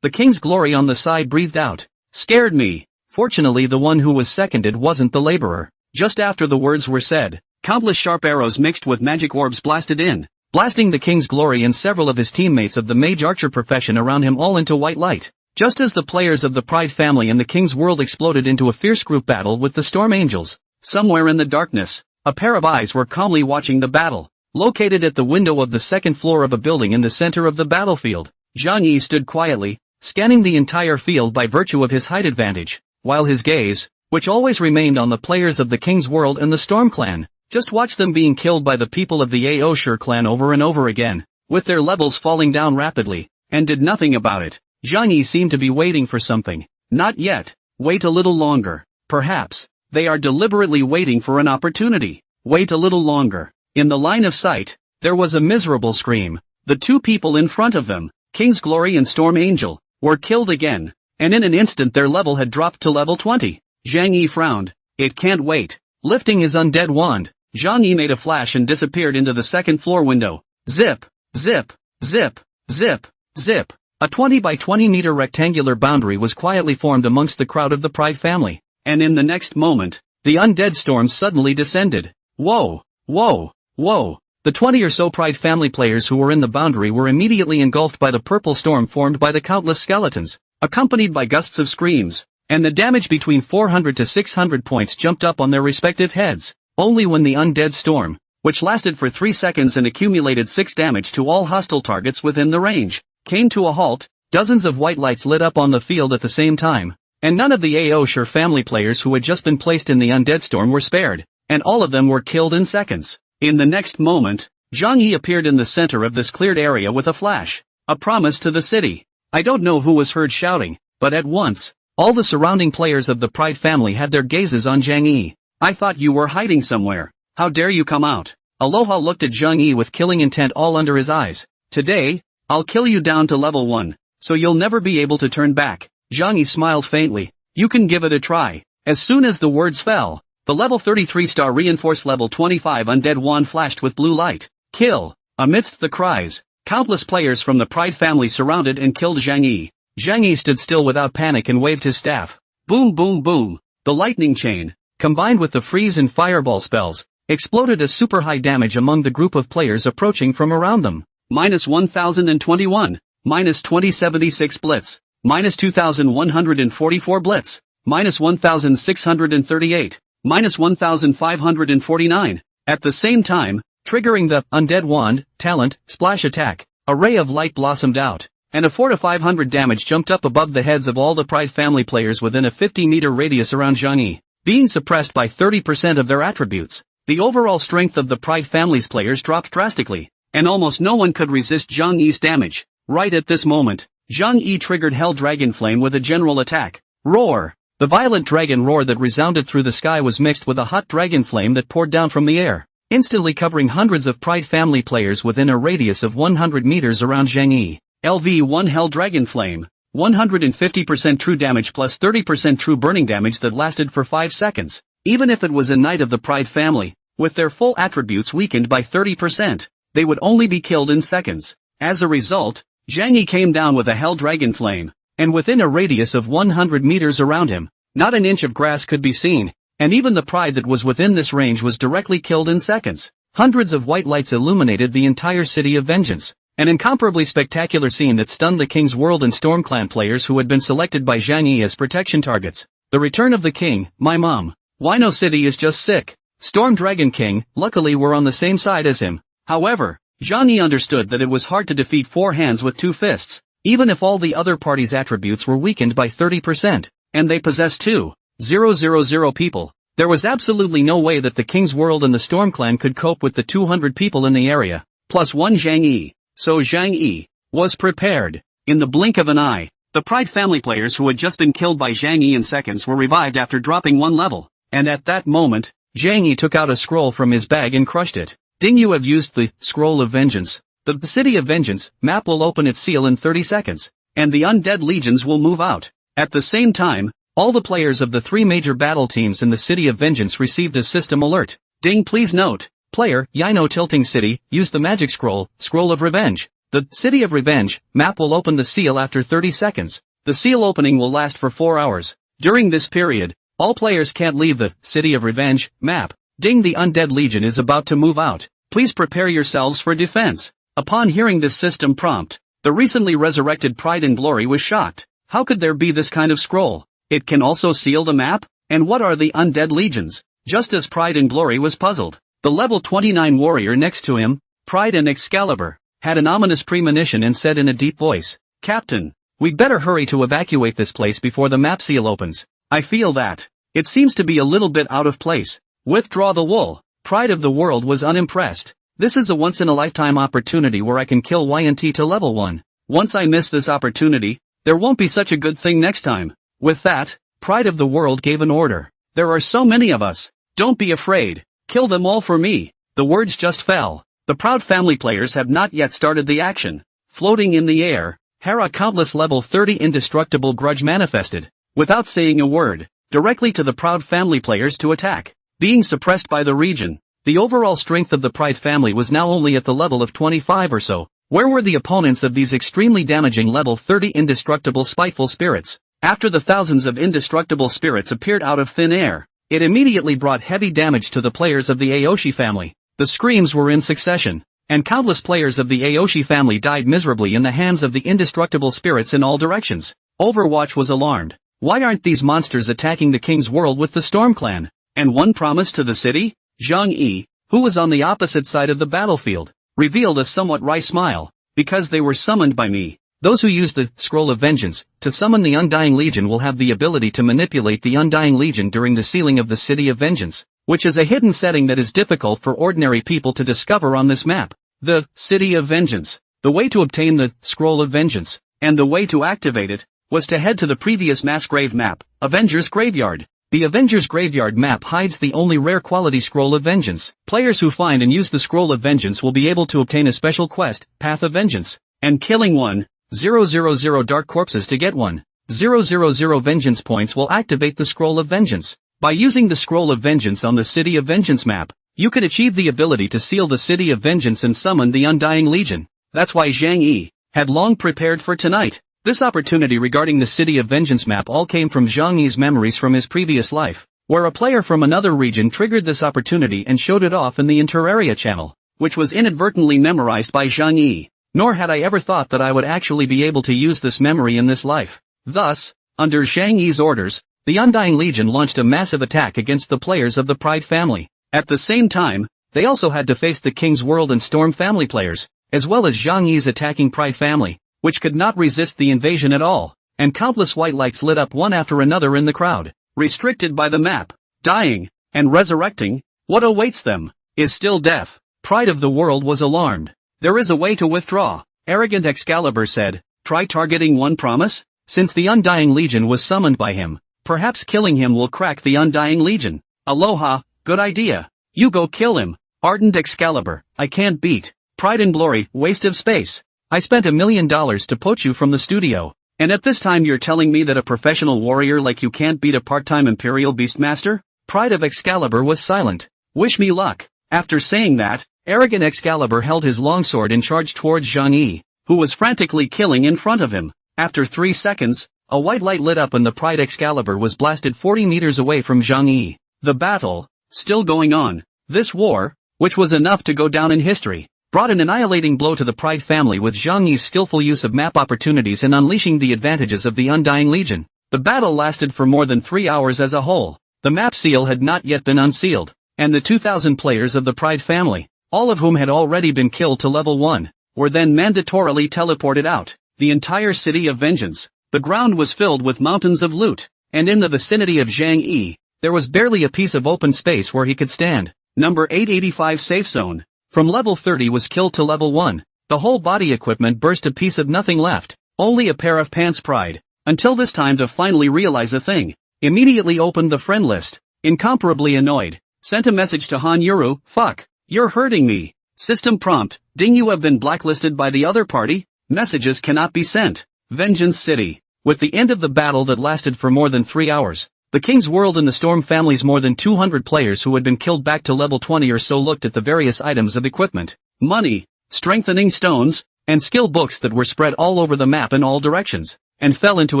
The King's Glory on the side breathed out. "Scared me." Fortunately, the one who was seconded wasn't the laborer. Just after the words were said, countless sharp arrows mixed with magic orbs blasted in, blasting the King's Glory and several of his teammates of the mage archer profession around him all into white light. Just as the players of the Pride family and the King's world exploded into a fierce group battle with the Storm Angels, somewhere in the darkness, a pair of eyes were calmly watching the battle. Located at the window of the second floor of a building in the center of the battlefield, Zhang Yi stood quietly, scanning the entire field by virtue of his height advantage, while his gaze, which always remained on the players of the King's world and the Storm clan, just watched them being killed by the people of the Aoshur clan over and over again, with their levels falling down rapidly, and did nothing about it. Zhang Yi seemed to be waiting for something. Not yet. Wait a little longer. Perhaps they are deliberately waiting for an opportunity. Wait a little longer. In the line of sight, there was a miserable scream. The 2 people in front of them, King's Glory and Storm Angel, were killed again, and in an instant their level had dropped to level 20. Zhang Yi frowned. It can't wait. Lifting his undead wand, Zhang Yi made a flash and disappeared into the second floor window. Zip, zip, zip, zip, zip. A 20 by 20 meter rectangular boundary was quietly formed amongst the crowd of the Pride family, and in the next moment, the undead storm suddenly descended. Whoa, whoa, whoa. The 20 or so Pride family players who were in the boundary were immediately engulfed by the purple storm formed by the countless skeletons, accompanied by gusts of screams, and the damage between 400 to 600 points jumped up on their respective heads. Only when the undead storm, which lasted for 3 seconds and accumulated 6 damage to all hostile targets within the range, came to a halt, dozens of white lights lit up on the field at the same time, and none of the Aoshur family players who had just been placed in the undead storm were spared, and all of them were killed in seconds. In the next moment, Zhang Yi appeared in the center of this cleared area with a flash, a promise to the city. I don't know who was heard shouting, but at once, all the surrounding players of the Pride family had their gazes on Zhang Yi. "I thought you were hiding somewhere. How dare you come out?" Aloha looked at Zhang Yi with killing intent all under his eyes. "Today, I'll kill you down to level 1, so you'll never be able to turn back." Zhang Yi smiled faintly. "You can give it a try." As soon as the words fell, the level 33-star reinforced level 25 undead wand flashed with blue light. Kill! Amidst the cries, countless players from the Pride family surrounded and killed Zhang Yi. Zhang Yi stood still without panic and waved his staff. Boom boom boom! The lightning chain, combined with the freeze and fireball spells, exploded as super high damage among the group of players approaching from around them. Minus 1021, minus 2076 blitz, minus 2144 blitz, minus 1638, minus 1549. At the same time, triggering the undead wand, talent, splash attack, a ray of light blossomed out, and a 4 to 500 damage jumped up above the heads of all the Pride family players within a 50-meter radius around Zhang Yi, being suppressed by 30% of their attributes. The overall strength of the Pride family's players dropped drastically, and almost no one could resist Zhang Yi's damage. Right at this moment, Zhang Yi triggered Hell Dragon Flame with a general attack. Roar! The violent dragon roar that resounded through the sky was mixed with a hot dragon flame that poured down from the air, instantly covering hundreds of Pride family players within a radius of 100 meters around Zhang Yi. LV1 Hell Dragon Flame, 150% true damage plus 30% true burning damage that lasted for 5 seconds. Even if it was a knight of the Pride family, with their full attributes weakened by 30%, they would only be killed in seconds. As a result, Zhang Yi came down with a Hell Dragon Flame, and within a radius of 100 meters around him, not an inch of grass could be seen, and even the Pride that was within this range was directly killed in seconds. Hundreds of white lights illuminated the entire city of Vengeance, an incomparably spectacular scene that stunned the King's World and Storm Clan players who had been selected by Zhang Yi as protection targets. The return of the king, my mom. Wino City is just sick. Storm Dragon King, luckily we're on the same side as him. However, Zhang Yi understood that it was hard to defeat 4 hands with 2 fists, even if all the other party's attributes were weakened by 30%, and they possessed 2,000 people. There was absolutely no way that the King's World and the Storm Clan could cope with the 200 people in the area, plus 1 Zhang Yi. So Zhang Yi was prepared. In the blink of an eye, the Pride family players who had just been killed by Zhang Yi in seconds were revived after dropping one level, and at that moment, Zhang Yi took out a scroll from his bag and crushed it. Ding, you have used the Scroll of Vengeance. The City of Vengeance map will open its seal in 30 seconds, and the undead legions will move out. At the same time, all the players of the 3 major battle teams in the City of Vengeance received a system alert. Ding, please note, player, Yino Tilting City, use the magic scroll, Scroll of Revenge. The City of Revenge map will open the seal after 30 seconds. The seal opening will last for 4 hours. During this period, all players can't leave the City of Revenge map. Ding, the Undead Legion is about to move out. Please prepare yourselves for defense. Upon hearing this system prompt, the recently resurrected Pride and Glory was shocked. How could there be this kind of scroll? It can also seal the map? And what are the Undead Legions? Just as Pride and Glory was puzzled, the level 29 warrior next to him, Pride and Excalibur, had an ominous premonition and said in a deep voice, Captain, we'd better hurry to evacuate this place before the map seal opens. I feel that it seems to be a little bit out of place. Withdraw the wool. Pride of the World was unimpressed. This is a once-in-a-lifetime opportunity where I can kill YNT to level 1. Once I miss this opportunity, there won't be such a good thing next time. With that, Pride of the World gave an order. There are so many of us. Don't be afraid. Kill them all for me. The words just fell. The Proud family players have not yet started the action. Floating in the air, Hera countless level 30 indestructible grudge manifested, without saying a word, directly to the Proud family players to attack. Being suppressed by the region, the overall strength of the Pride family was now only at the level of 25 or so. Where were the opponents of these extremely damaging level 30 indestructible spiteful spirits? After the thousands of indestructible spirits appeared out of thin air, it immediately brought heavy damage to the players of the Aoshi family. The screams were in succession, and countless players of the Aoshi family died miserably in the hands of the indestructible spirits in all directions. Overwatch was alarmed. Why aren't these monsters attacking the King's World with the Storm Clan? And one promise to the city? Zhang Yi, who was on the opposite side of the battlefield, revealed a somewhat wry smile. Because they were summoned by me. Those who use the Scroll of Vengeance to summon the Undying Legion will have the ability to manipulate the Undying Legion during the sealing of the City of Vengeance, which is a hidden setting that is difficult for ordinary people to discover on this map. The City of Vengeance. The way to obtain the Scroll of Vengeance, and the way to activate it, was to head to the previous mass grave map, Avengers Graveyard. The Avengers Graveyard map hides the only rare quality Scroll of Vengeance. Players who find and use the Scroll of Vengeance will be able to obtain a special quest, Path of Vengeance, and killing 1,000 dark corpses to get 1,000 vengeance points will activate the Scroll of Vengeance. By using the Scroll of Vengeance on the City of Vengeance map, you can achieve the ability to seal the City of Vengeance and summon the Undying Legion. That's why Zhang Yi had long prepared for tonight. This opportunity regarding the City of Vengeance map all came from Zhang Yi's memories from his previous life, where a player from another region triggered this opportunity and showed it off in the Terraria channel, which was inadvertently memorized by Zhang Yi. Nor had I ever thought that I would actually be able to use this memory in this life. Thus, under Zhang Yi's orders, the Undying Legion launched a massive attack against the players of the Pride family. At the same time, they also had to face the King's World and Storm family players, as well as Zhang Yi's attacking Pride family, which could not resist the invasion at all, and countless white lights lit up one after another in the crowd. Restricted by the map, dying, and resurrecting, what awaits them is still death. Pride of the World was alarmed. There is a way to withdraw, arrogant Excalibur said. Try targeting one promise? Since the Undying Legion was summoned by him, perhaps killing him will crack the Undying Legion. Aloha, good idea. You go kill him. Ardent Excalibur, I can't beat. Pride and Glory, waste of space. I spent $1 million to poach you from the studio, and at this time you're telling me that a professional warrior like you can't beat a part-time Imperial Beastmaster? Pride of Excalibur was silent. Wish me luck. After saying that, arrogant Excalibur held his longsword and charged towards Zhang Yi, who was frantically killing in front of him. After 3 seconds, a white light lit up and the Pride Excalibur was blasted 40 meters away from Zhang Yi. The battle, still going on. This war, which was enough to go down in history, brought an annihilating blow to the Pride family with Zhang Yi's skillful use of map opportunities and unleashing the advantages of the Undying Legion. The battle lasted for more than 3 hours as a whole. The map seal had not yet been unsealed, and the 2,000 players of the Pride family, all of whom had already been killed to level 1, were then mandatorily teleported out. The entire City of Vengeance. The ground was filled with mountains of loot, and in the vicinity of Zhang Yi, there was barely a piece of open space where he could stand. Number 885 Safe Zone. From level 30 was killed to level 1. The whole body equipment burst, a piece of nothing left. Only a pair of pants pride. Until this time to finally realize a thing. Immediately opened the friend list. Incomparably annoyed. Sent a message to Han Yuru, fuck. You're hurting me. System prompt, ding you have been blacklisted by the other party? Messages cannot be sent. Vengeance City. With the end of the battle that lasted for more than 3 hours, the King's World and the Storm family's more than 200 players who had been killed back to level 20 or so looked at the various items of equipment, money, strengthening stones, and skill books that were spread all over the map in all directions, and fell into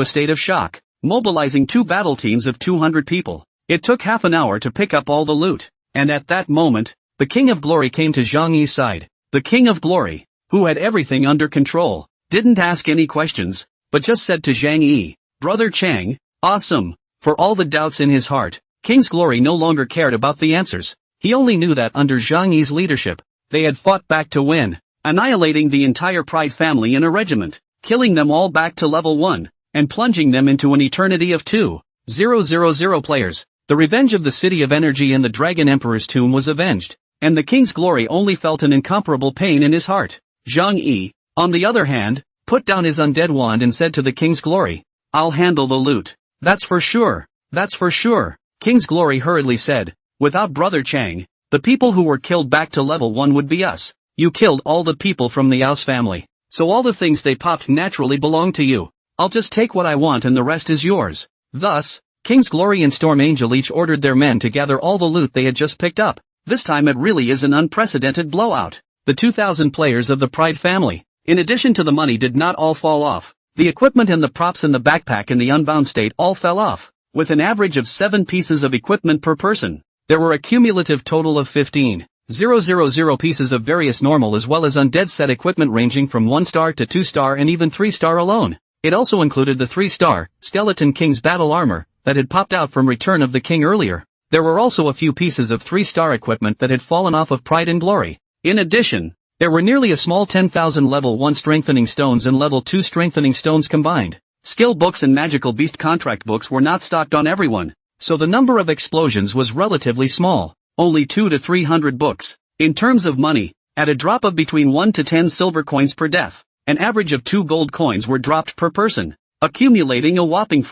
a state of shock, mobilizing 2 battle teams of 200 people. It took half an hour to pick up all the loot, and at that moment, the King of Glory came to Zhang Yi's side. The King of Glory, who had everything under control, didn't ask any questions, but just said to Zhang Yi, Brother Chang, awesome. For all the doubts in his heart, King's Glory no longer cared about the answers. He only knew that under Zhang Yi's leadership, they had fought back to win, annihilating the entire Pride family in a regiment, killing them all back to level 1, and plunging them into an eternity of 2,000 players. The revenge of the City of Energy and the Dragon Emperor's tomb was avenged, and the King's Glory only felt an incomparable pain in his heart. Zhang Yi, on the other hand, put down his undead wand and said to the King's Glory, I'll handle the loot. That's for sure. That's for sure. King's Glory hurriedly said, without Brother Chang, the people who were killed back to level 1 would be us. You killed all the people from the Yao's family, so all the things they popped naturally belong to you. I'll just take what I want and the rest is yours. Thus, King's Glory and Storm Angel each ordered their men to gather all the loot they had just picked up. This time it really is an unprecedented blowout. The 2,000 players of the Pride family, in addition to the money, did not all fall off. The equipment and the props in the backpack in the unbound state all fell off, with an average of 7 pieces of equipment per person. There were a cumulative total of 15,000 pieces of various normal as well as undead set equipment ranging from 1-star to 2-star and even 3-star alone. It also included the 3-star, Skeleton King's battle armor, that had popped out from Return of the King earlier. There were also a few pieces of 3-star equipment that had fallen off of Pride and Glory. In addition, there were nearly a small 10,000 level 1 strengthening stones and level 2 strengthening stones combined. Skill books and magical beast contract books were not stocked on everyone, so the number of explosions was relatively small, only 200 to 300 books. In terms of money, at a drop of between 1 to 10 silver coins per death, an average of 2 gold coins were dropped per person, accumulating a whopping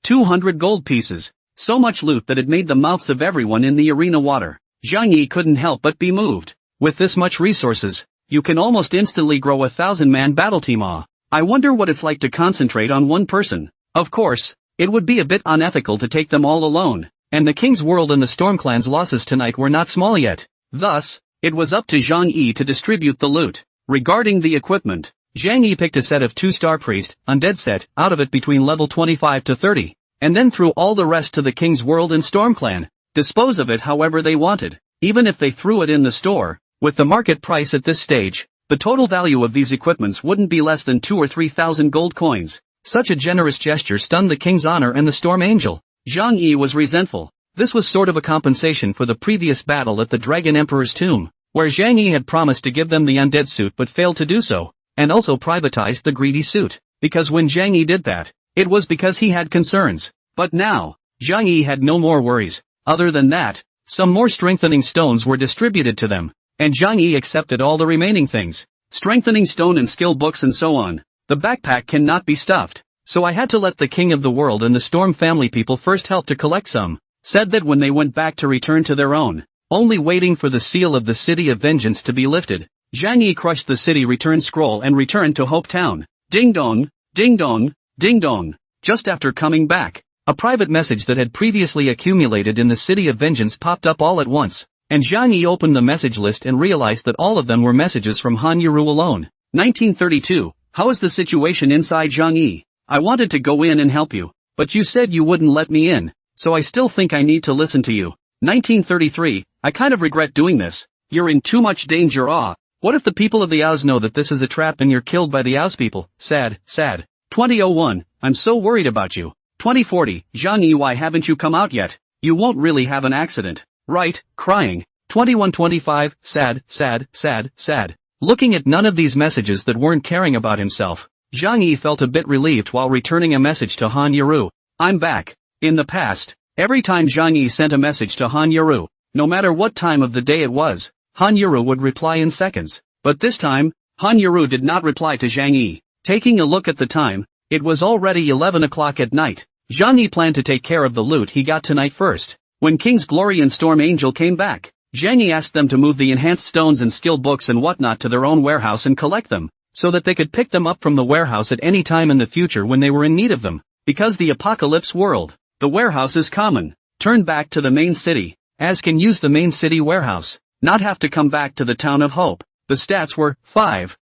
200 gold pieces. So much loot that it made the mouths of everyone in the arena water. Zhang Yi couldn't help but be moved. With this much resources, you can almost instantly grow a 1,000-man battle team. I wonder what it's like to concentrate on one person. Of course, it would be a bit unethical to take them all alone, and the King's World and the Storm Clan's losses tonight were not small yet. Thus, it was up to Zhang Yi to distribute the loot. Regarding the equipment, Zhang Yi picked a set of 2-star priest, undead set, out of it between level 25 to 30, and then threw all the rest to the King's World and Storm Clan. Dispose of it however they wanted, even if they threw it in the store. With the market price at this stage, the total value of these equipments wouldn't be less than 2,000 or 3,000 gold coins. Such a generous gesture stunned the King's honor and the Storm Angel. Zhang Yi was resentful. This was sort of a compensation for the previous battle at the Dragon Emperor's tomb, where Zhang Yi had promised to give them the undead suit but failed to do so, and also privatized the greedy suit. Because when Zhang Yi did that, it was because he had concerns. But now, Zhang Yi had no more worries. Other than that, some more strengthening stones were distributed to them, and Zhang Yi accepted all the remaining things. Strengthening stone and skill books and so on. The backpack cannot be stuffed, so I had to let the King of the World and the Storm family people first help to collect some. Said that when they went back to return to their own, only waiting for the seal of the City of Vengeance to be lifted, Zhang Yi crushed the city return scroll and returned to Hope Town. Ding dong, ding dong, ding dong. Just after coming back, a private message that had previously accumulated in the City of Vengeance popped up all at once, and Zhang Yi opened the message list and realized that all of them were messages from Han Yuru alone. 1932, how is the situation inside Zhang Yi? I wanted to go in and help you, but you said you wouldn't let me in, so I still think I need to listen to you. 1933, I kind of regret doing this. You're in too much danger. What if the people of the Yaos know that this is a trap and you're killed by the Yaos people? Sad, sad. 2001, I'm so worried about you. 2040, Zhang Yi, why haven't you come out yet? You won't really have an accident, right? Crying. 2125, sad, sad, sad, sad. Looking at none of these messages that weren't caring about himself, Zhang Yi felt a bit relieved while returning a message to Han Yuru. I'm back. In the past, every time Zhang Yi sent a message to Han Yuru, no matter what time of the day it was, Han Yuru would reply in seconds. But this time, Han Yuru did not reply to Zhang Yi. Taking a look at the time, it was already 11 o'clock at night. Zhang Yi planned to take care of the loot he got tonight first. When King's Glory and Storm Angel came back, Zhang Yi asked them to move the enhanced stones and skill books and whatnot to their own warehouse and collect them, so that they could pick them up from the warehouse at any time in the future when they were in need of them. Because the apocalypse world, the warehouse is common. Turn back to the main city, as can use the main city warehouse, not have to come back to the Town of Hope. The stats were 5,000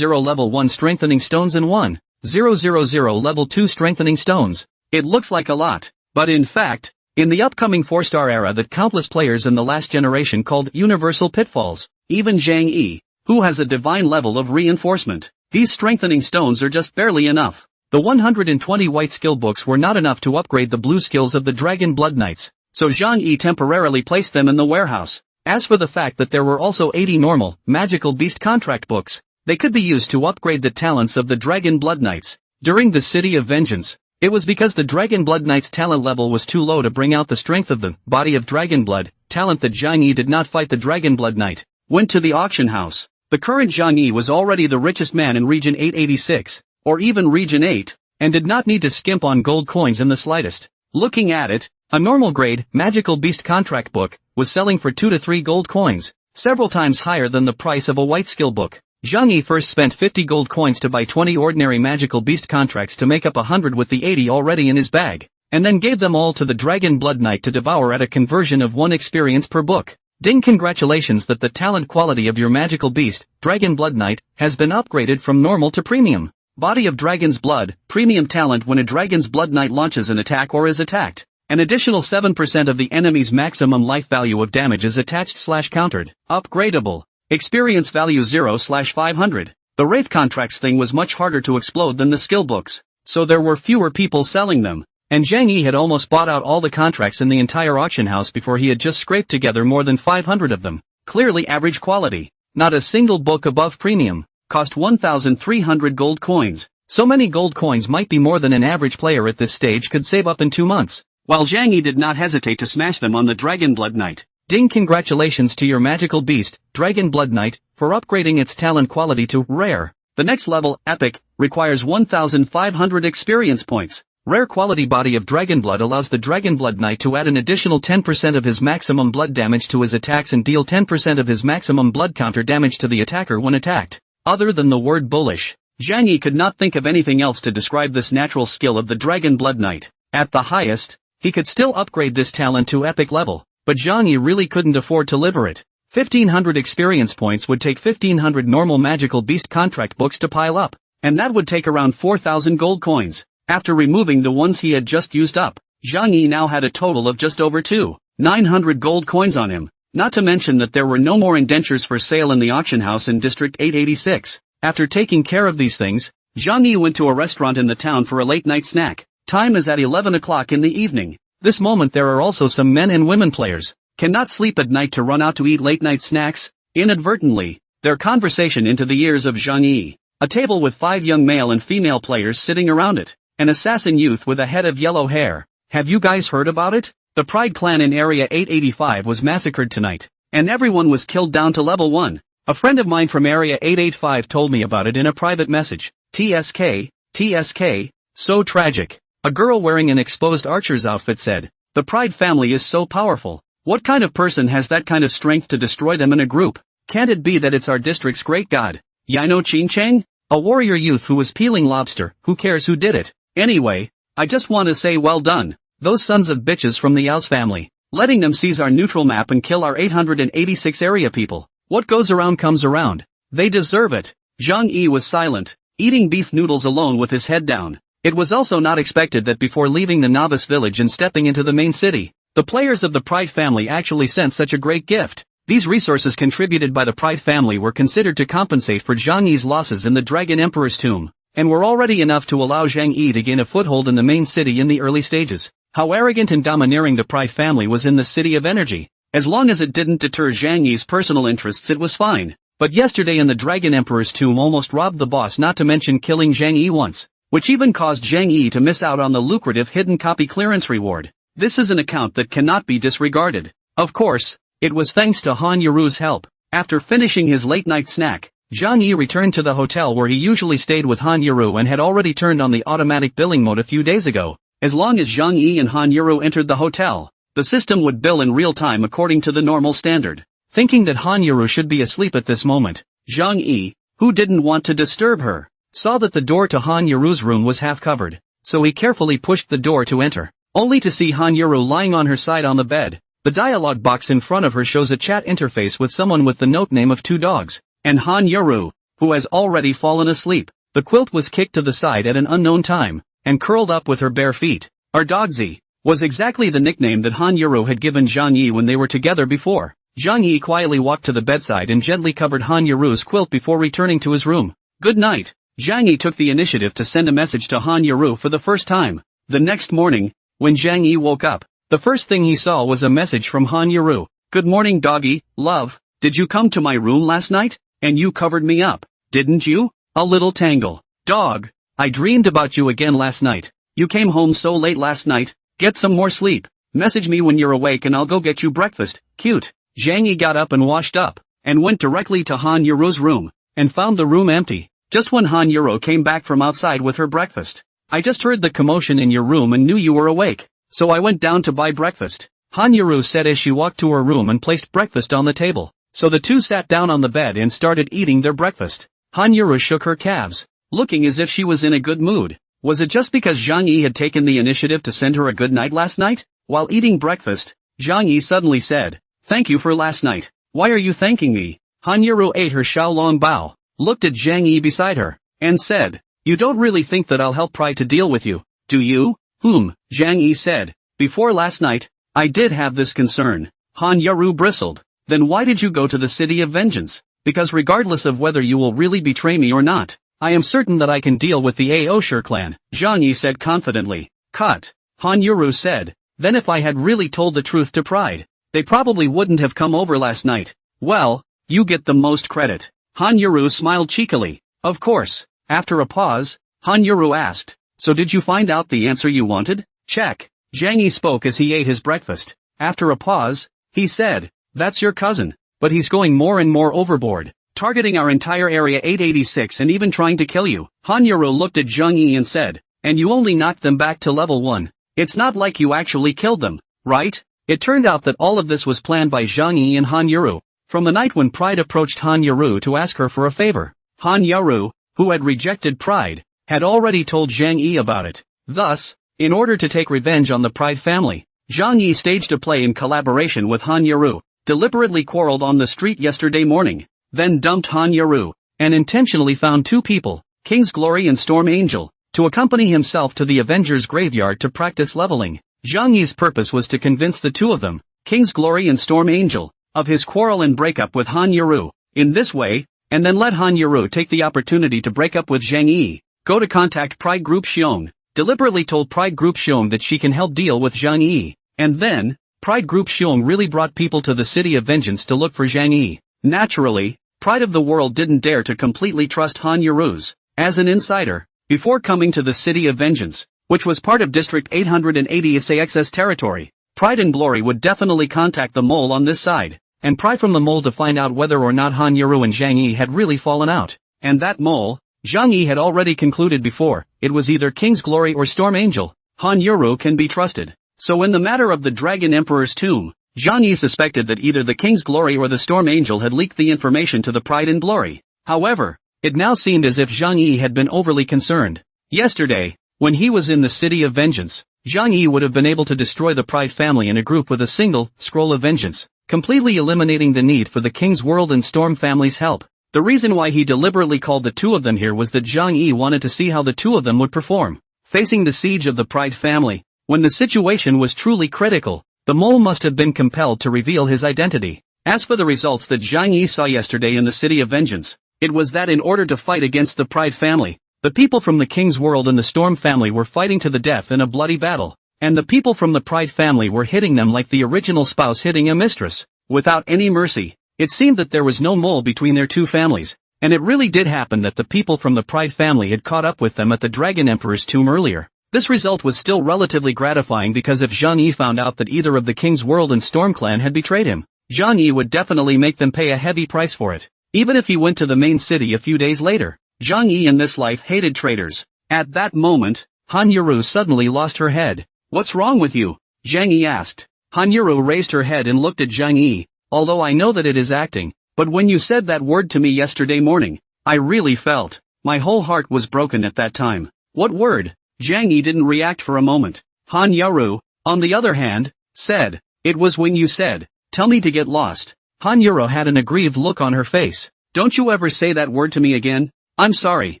level 1 strengthening stones and 1,000 level 2 strengthening stones. It looks like a lot, but in fact, in the upcoming 4-star era that countless players in the last generation called Universal Pitfalls, even Zhang Yi, who has a divine level of reinforcement, these strengthening stones are just barely enough. The 120 white skill books were not enough to upgrade the blue skills of the Dragon Blood Knights, so Zhang Yi temporarily placed them in the warehouse. As for the fact that there were also 80 normal, magical beast contract books, they could be used to upgrade the talents of the Dragon Blood Knights. During the City of Vengeance, it was because the Dragon Blood Knight's talent level was too low to bring out the strength of the body of Dragon Blood talent that Zhang Yi did not fight the Dragon Blood Knight. Went to the auction house. The current Zhang Yi was already the richest man in Region 886, or even Region 8, and did not need to skimp on gold coins in the slightest. Looking at it, a normal grade, magical beast contract book, was selling for 2 to 3 gold coins, several times higher than the price of a white skill book. Zhang Yi first spent 50 gold coins to buy 20 ordinary magical beast contracts to make up 100 with the 80 already in his bag, and then gave them all to the Dragon Blood Knight to devour at a conversion of 1 experience per book. Ding, congratulations that the talent quality of your magical beast, Dragon Blood Knight, has been upgraded from normal to premium. Body of Dragon's Blood, premium talent. When a Dragon's Blood Knight launches an attack or is attacked, an additional 7% of the enemy's maximum life value of damage is attached/countered. Upgradable. Experience value 0/500. The Wraith contracts thing was much harder to explode than the skill books, so there were fewer people selling them, and Zhang Yi had almost bought out all the contracts in the entire auction house before he had just scraped together more than 500 of them. Clearly average quality. Not a single book above premium. Cost 1,300 gold coins. So many gold coins might be more than an average player at this stage could save up in 2 months. While Zhang Yi did not hesitate to smash them on the Dragon Blood Knight. Ding, congratulations to your magical beast, Dragon Blood Knight, for upgrading its talent quality to Rare. The next level, Epic, requires 1,500 experience points. Rare quality body of Dragon Blood allows the Dragon Blood Knight to add an additional 10% of his maximum blood damage to his attacks and deal 10% of his maximum blood counter damage to the attacker when attacked. Other than the word bullish, Zhang Yi could not think of anything else to describe this natural skill of the Dragon Blood Knight. At the highest, he could still upgrade this talent to epic level, but Zhang Yi really couldn't afford to liver it. 1,500 experience points would take 1,500 normal magical beast contract books to pile up, and that would take around 4,000 gold coins. After removing the ones he had just used up, Zhang Yi now had a total of just over 2,900 gold coins on him, not to mention that there were no more indentures for sale in the auction house in District 886. After taking care of these things, Zhang Yi went to a restaurant in the town for a late night snack. Time is at 11 o'clock in the evening. This moment there are also some men and women players, cannot sleep at night to run out to eat late night snacks. Inadvertently, their conversation into the ears of Zhang Yi. A table with 5 young male and female players sitting around it. An assassin youth with a head of yellow hair. Have you guys heard about it? The Pride clan in Area 885 was massacred tonight, and everyone was killed down to level 1. A friend of mine from Area 885 told me about it in a private message. TSK, so tragic. A girl wearing an exposed archer's outfit said, the Pride family is so powerful. What kind of person has that kind of strength to destroy them in a group? Can't it be that it's our district's great god, Yino Ching Cheng? A warrior youth who was peeling lobster. Who cares who did it? Anyway, I just want to say well done. Those sons of bitches from the Yao's family. Letting them seize our neutral map and kill our 886 area people. What goes around comes around. They deserve it. Zhang Yi was silent, eating beef noodles alone with his head down. It was also not expected that before leaving the novice village and stepping into the main city, the players of the Pride family actually sent such a great gift. These resources contributed by the Pride family were considered to compensate for Zhang Yi's losses in the Dragon Emperor's tomb, and were already enough to allow Zhang Yi to gain a foothold in the main city in the early stages. How arrogant and domineering the Pride family was in the City of Energy. As long as it didn't deter Zhang Yi's personal interests it was fine. But yesterday in the Dragon Emperor's tomb almost robbed the boss, not to mention killing Zhang Yi once, which even caused Zhang Yi to miss out on the lucrative hidden copy clearance reward. This is an account that cannot be disregarded. Of course, it was thanks to Han Yaru's help. After finishing his late night snack, Zhang Yi returned to the hotel where he usually stayed with Han Yuru and had already turned on the automatic billing mode a few days ago. As long as Zhang Yi and Han Yuru entered the hotel, the system would bill in real time according to the normal standard. Thinking that Han Yuru should be asleep at this moment, Zhang Yi, who didn't want to disturb her, saw that the door to Han Yuru's room was half covered, so he carefully pushed the door to enter, only to see Han Yuru lying on her side on the bed. The dialog box in front of her shows a chat interface with someone with the note name of 2 dogs, and Han Yuru, who has already fallen asleep. The quilt was kicked to the side at an unknown time, and curled up with her bare feet. Our Dogzy was exactly the nickname that Han Yuru had given Zhang Yi when they were together before. Zhang Yi quietly walked to the bedside and gently covered Han Yuru's quilt before returning to his room. Good night. Zhang Yi took the initiative to send a message to Han Yuru for the first time. The next morning, when Zhang Yi woke up, the first thing he saw was a message from Han Yuru. Good morning doggy, love, did you come to my room last night? And you covered me up, didn't you? A little tangle. Dog, I dreamed about you again last night. You came home so late last night, get some more sleep. Message me when you're awake and I'll go get you breakfast. Cute. Zhang Yi got up and washed up, and went directly to Han Yuru's room, and found the room empty. Just when Han Yuru came back from outside with her breakfast. I just heard the commotion in your room and knew you were awake, so I went down to buy breakfast. Han Yuru said as she walked to her room and placed breakfast on the table. So the two sat down on the bed and started eating their breakfast. Han Yuru shook her calves, looking as if she was in a good mood. Was it just because Zhang Yi had taken the initiative to send her a good night last night? While eating breakfast, Zhang Yi suddenly said, "Thank you for last night." "Why are you thanking me?" Han Yuru ate her Xiaolong bao, looked at Zhang Yi beside her, and said, "You don't really think that I'll help Pride to deal with you, do you?" Zhang Yi said, "Before last night, I did have this concern." Han Yuru bristled. "Then why did you go to the City of Vengeance?" "Because regardless of whether you will really betray me or not, I am certain that I can deal with the Aosher clan," Zhang Yi said confidently. Cut. Han Yuru said, "Then if I had really told the truth to Pride, they probably wouldn't have come over last night." "Well, you get the most credit." Han Yuru smiled cheekily. "Of course." After a pause, Han Yuru asked, "So did you find out the answer you wanted?" "Check." Zhang Yi spoke as he ate his breakfast. After a pause, he said, "That's your cousin, but he's going more and more overboard, targeting our entire area 886 and even trying to kill you." Han Yuru looked at Zhang Yi and said, "And you only knocked them back to level 1. It's not like you actually killed them, right?" It turned out that all of this was planned by Zhang Yi and Han Yuru. From the night when Pride approached Han Yuru to ask her for a favor, Han Yuru, who had rejected Pride, had already told Zhang Yi about it. Thus, in order to take revenge on the Pride family, Zhang Yi staged a play in collaboration with Han Yuru, deliberately quarreled on the street yesterday morning, then dumped Han Yuru, and intentionally found 2 people, King's Glory and Storm Angel, to accompany himself to the Avengers graveyard to practice leveling. Zhang Yi's purpose was to convince the 2 of them, King's Glory and Storm Angel, of his quarrel and breakup with Han Yuru, in this way, and then let Han Yuru take the opportunity to break up with Zhang Yi. Go to contact Pride Group Xiong, deliberately told Pride Group Xiong that she can help deal with Zhang Yi, and then, Pride Group Xiong really brought people to the City of Vengeance to look for Zhang Yi. Naturally, Pride of the World didn't dare to completely trust Han Yuru's, as an insider, before coming to the City of Vengeance, which was part of District 880 SAXS territory. Pride and Glory would definitely contact the mole on this side, and pry from the mole to find out whether or not Han Yuru and Zhang Yi had really fallen out. And that mole, Zhang Yi had already concluded before, it was either King's Glory or Storm Angel. Han Yuru can be trusted. So in the matter of the Dragon Emperor's tomb, Zhang Yi suspected that either the King's Glory or the Storm Angel had leaked the information to the Pride and Glory. However, it now seemed as if Zhang Yi had been overly concerned. Yesterday, when he was in the City of Vengeance, Zhang Yi would have been able to destroy the Pride family in a group with a single scroll of vengeance, completely eliminating the need for the King's World and Storm family's help. The reason why he deliberately called the 2 of them here was that Zhang Yi wanted to see how the 2 of them would perform, facing the siege of the Pride family. When the situation was truly critical, the mole must have been compelled to reveal his identity. As for the results that Zhang Yi saw yesterday in the City of Vengeance, it was that in order to fight against the Pride family, the people from the King's World and the Storm family were fighting to the death in a bloody battle, and the people from the Pride family were hitting them like the original spouse hitting a mistress, without any mercy. It seemed that there was no mole between their 2 families, and it really did happen that the people from the Pride family had caught up with them at the Dragon Emperor's tomb earlier. This result was still relatively gratifying because if Zhang Yi found out that either of the King's World and Storm clan had betrayed him, Zhang Yi would definitely make them pay a heavy price for it. even if he went to the main city a few days later. Zhang Yi in this life hated traitors. At that moment, Han Yuru suddenly lost her head. What's wrong with you? Zhang Yi asked. Han Yuru raised her head and looked at Zhang Yi. Although I know that it is acting, but when you said that word to me yesterday morning, I really felt, my whole heart was broken at that time. What word? Zhang Yi didn't react for a moment. Han Yuru, on the other hand, said, it was when you said, tell me to get lost. Han Yuru had an aggrieved look on her face. Don't you ever say that word to me again? I'm sorry.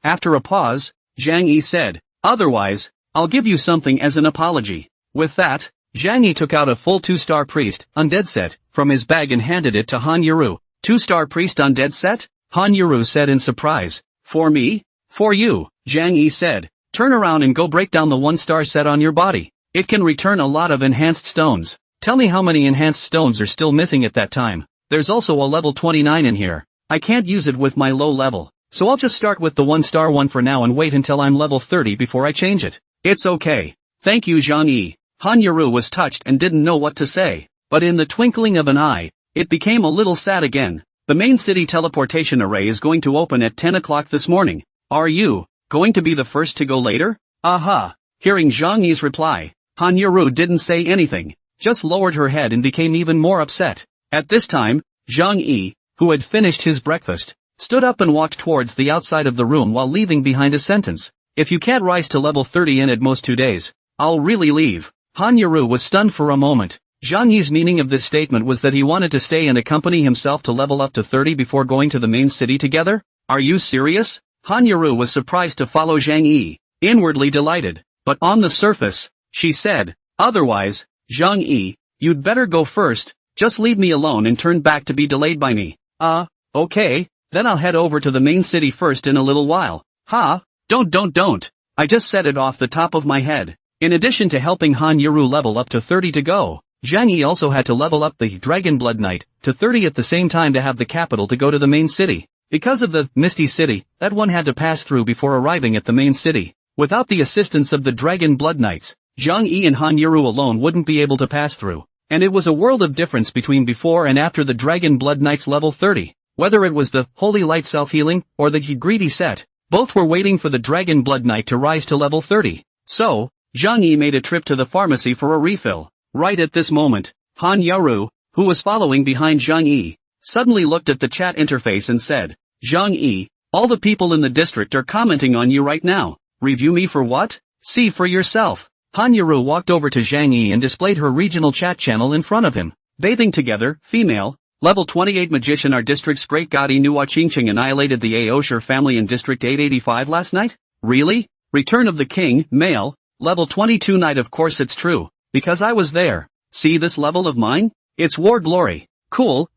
After a pause, Zhang Yi said, otherwise, I'll give you something as an apology. With that, Zhang Yi took out a full 2-star priest, undead set, from his bag and handed it to Han Yuru. 2-star priest undead set? Han Yuru said in surprise. For me? For you, Zhang Yi said. Turn around and go break down the 1-star set on your body. It can return a lot of enhanced stones. Tell me how many enhanced stones are still missing at that time. There's also a level 29 in here. I can't use it with my low level, so I'll just start with the 1-star one for now and wait until I'm level 30 before I change it. It's okay. Thank you, Zhang Yi. Han Yuru was touched and didn't know what to say, but in the twinkling of an eye, it became a little sad again. The main city teleportation array is going to open at 10 o'clock this morning. Are you going to be the first to go later? Aha. Hearing Zhang Yi's reply, Han Yuru didn't say anything, just lowered her head and became even more upset. At this time, Zhang Yi, who had finished his breakfast, stood up and walked towards the outside of the room while leaving behind a sentence. If you can't rise to level 30 in at most 2 days, I'll really leave. Han Yuru was stunned for a moment. Zhang Yi's meaning of this statement was that he wanted to stay and accompany himself to level up to 30 before going to the main city together? Are you serious? Han Yuru was surprised to follow Zhang Yi, inwardly delighted. But on the surface, she said, otherwise, Zhang Yi, you'd better go first, just leave me alone and turn back to be delayed by me. Okay, then I'll head over to the main city first in a little while. Ha, don't. I just said it off the top of my head. In addition to helping Han Yuru level up to 30 to go, Zhang Yi also had to level up the Dragon Blood Knight to 30 at the same time to have the capital to go to the main city. Because of the Misty City, that one had to pass through before arriving at the main city. Without the assistance of the Dragon Blood Knights, Zhang Yi and Han Yuru alone wouldn't be able to pass through. And it was a world of difference between before and after the Dragon Blood Knights level 30. Whether it was the Holy Light Self-Healing or the Greedy set, both were waiting for the Dragon Blood Knight to rise to level 30. So, Zhang Yi made a trip to the pharmacy for a refill. Right at this moment, Han Yuru, who was following behind Zhang Yi, suddenly looked at the chat interface and said, Zhang Yi, all the people in the district are commenting on you right now. Review me for what? See for yourself. Han Yuru walked over to Zhang Yi and displayed her regional chat channel in front of him. Bathing together, female, level 28 magician. Our district's great god Inua Qingqing annihilated the Aosher family in District 885 last night? Really? Return of the King, male, level 22 knight. Of course it's true, because I was there. See this level of mine? It's War Glory. Cool.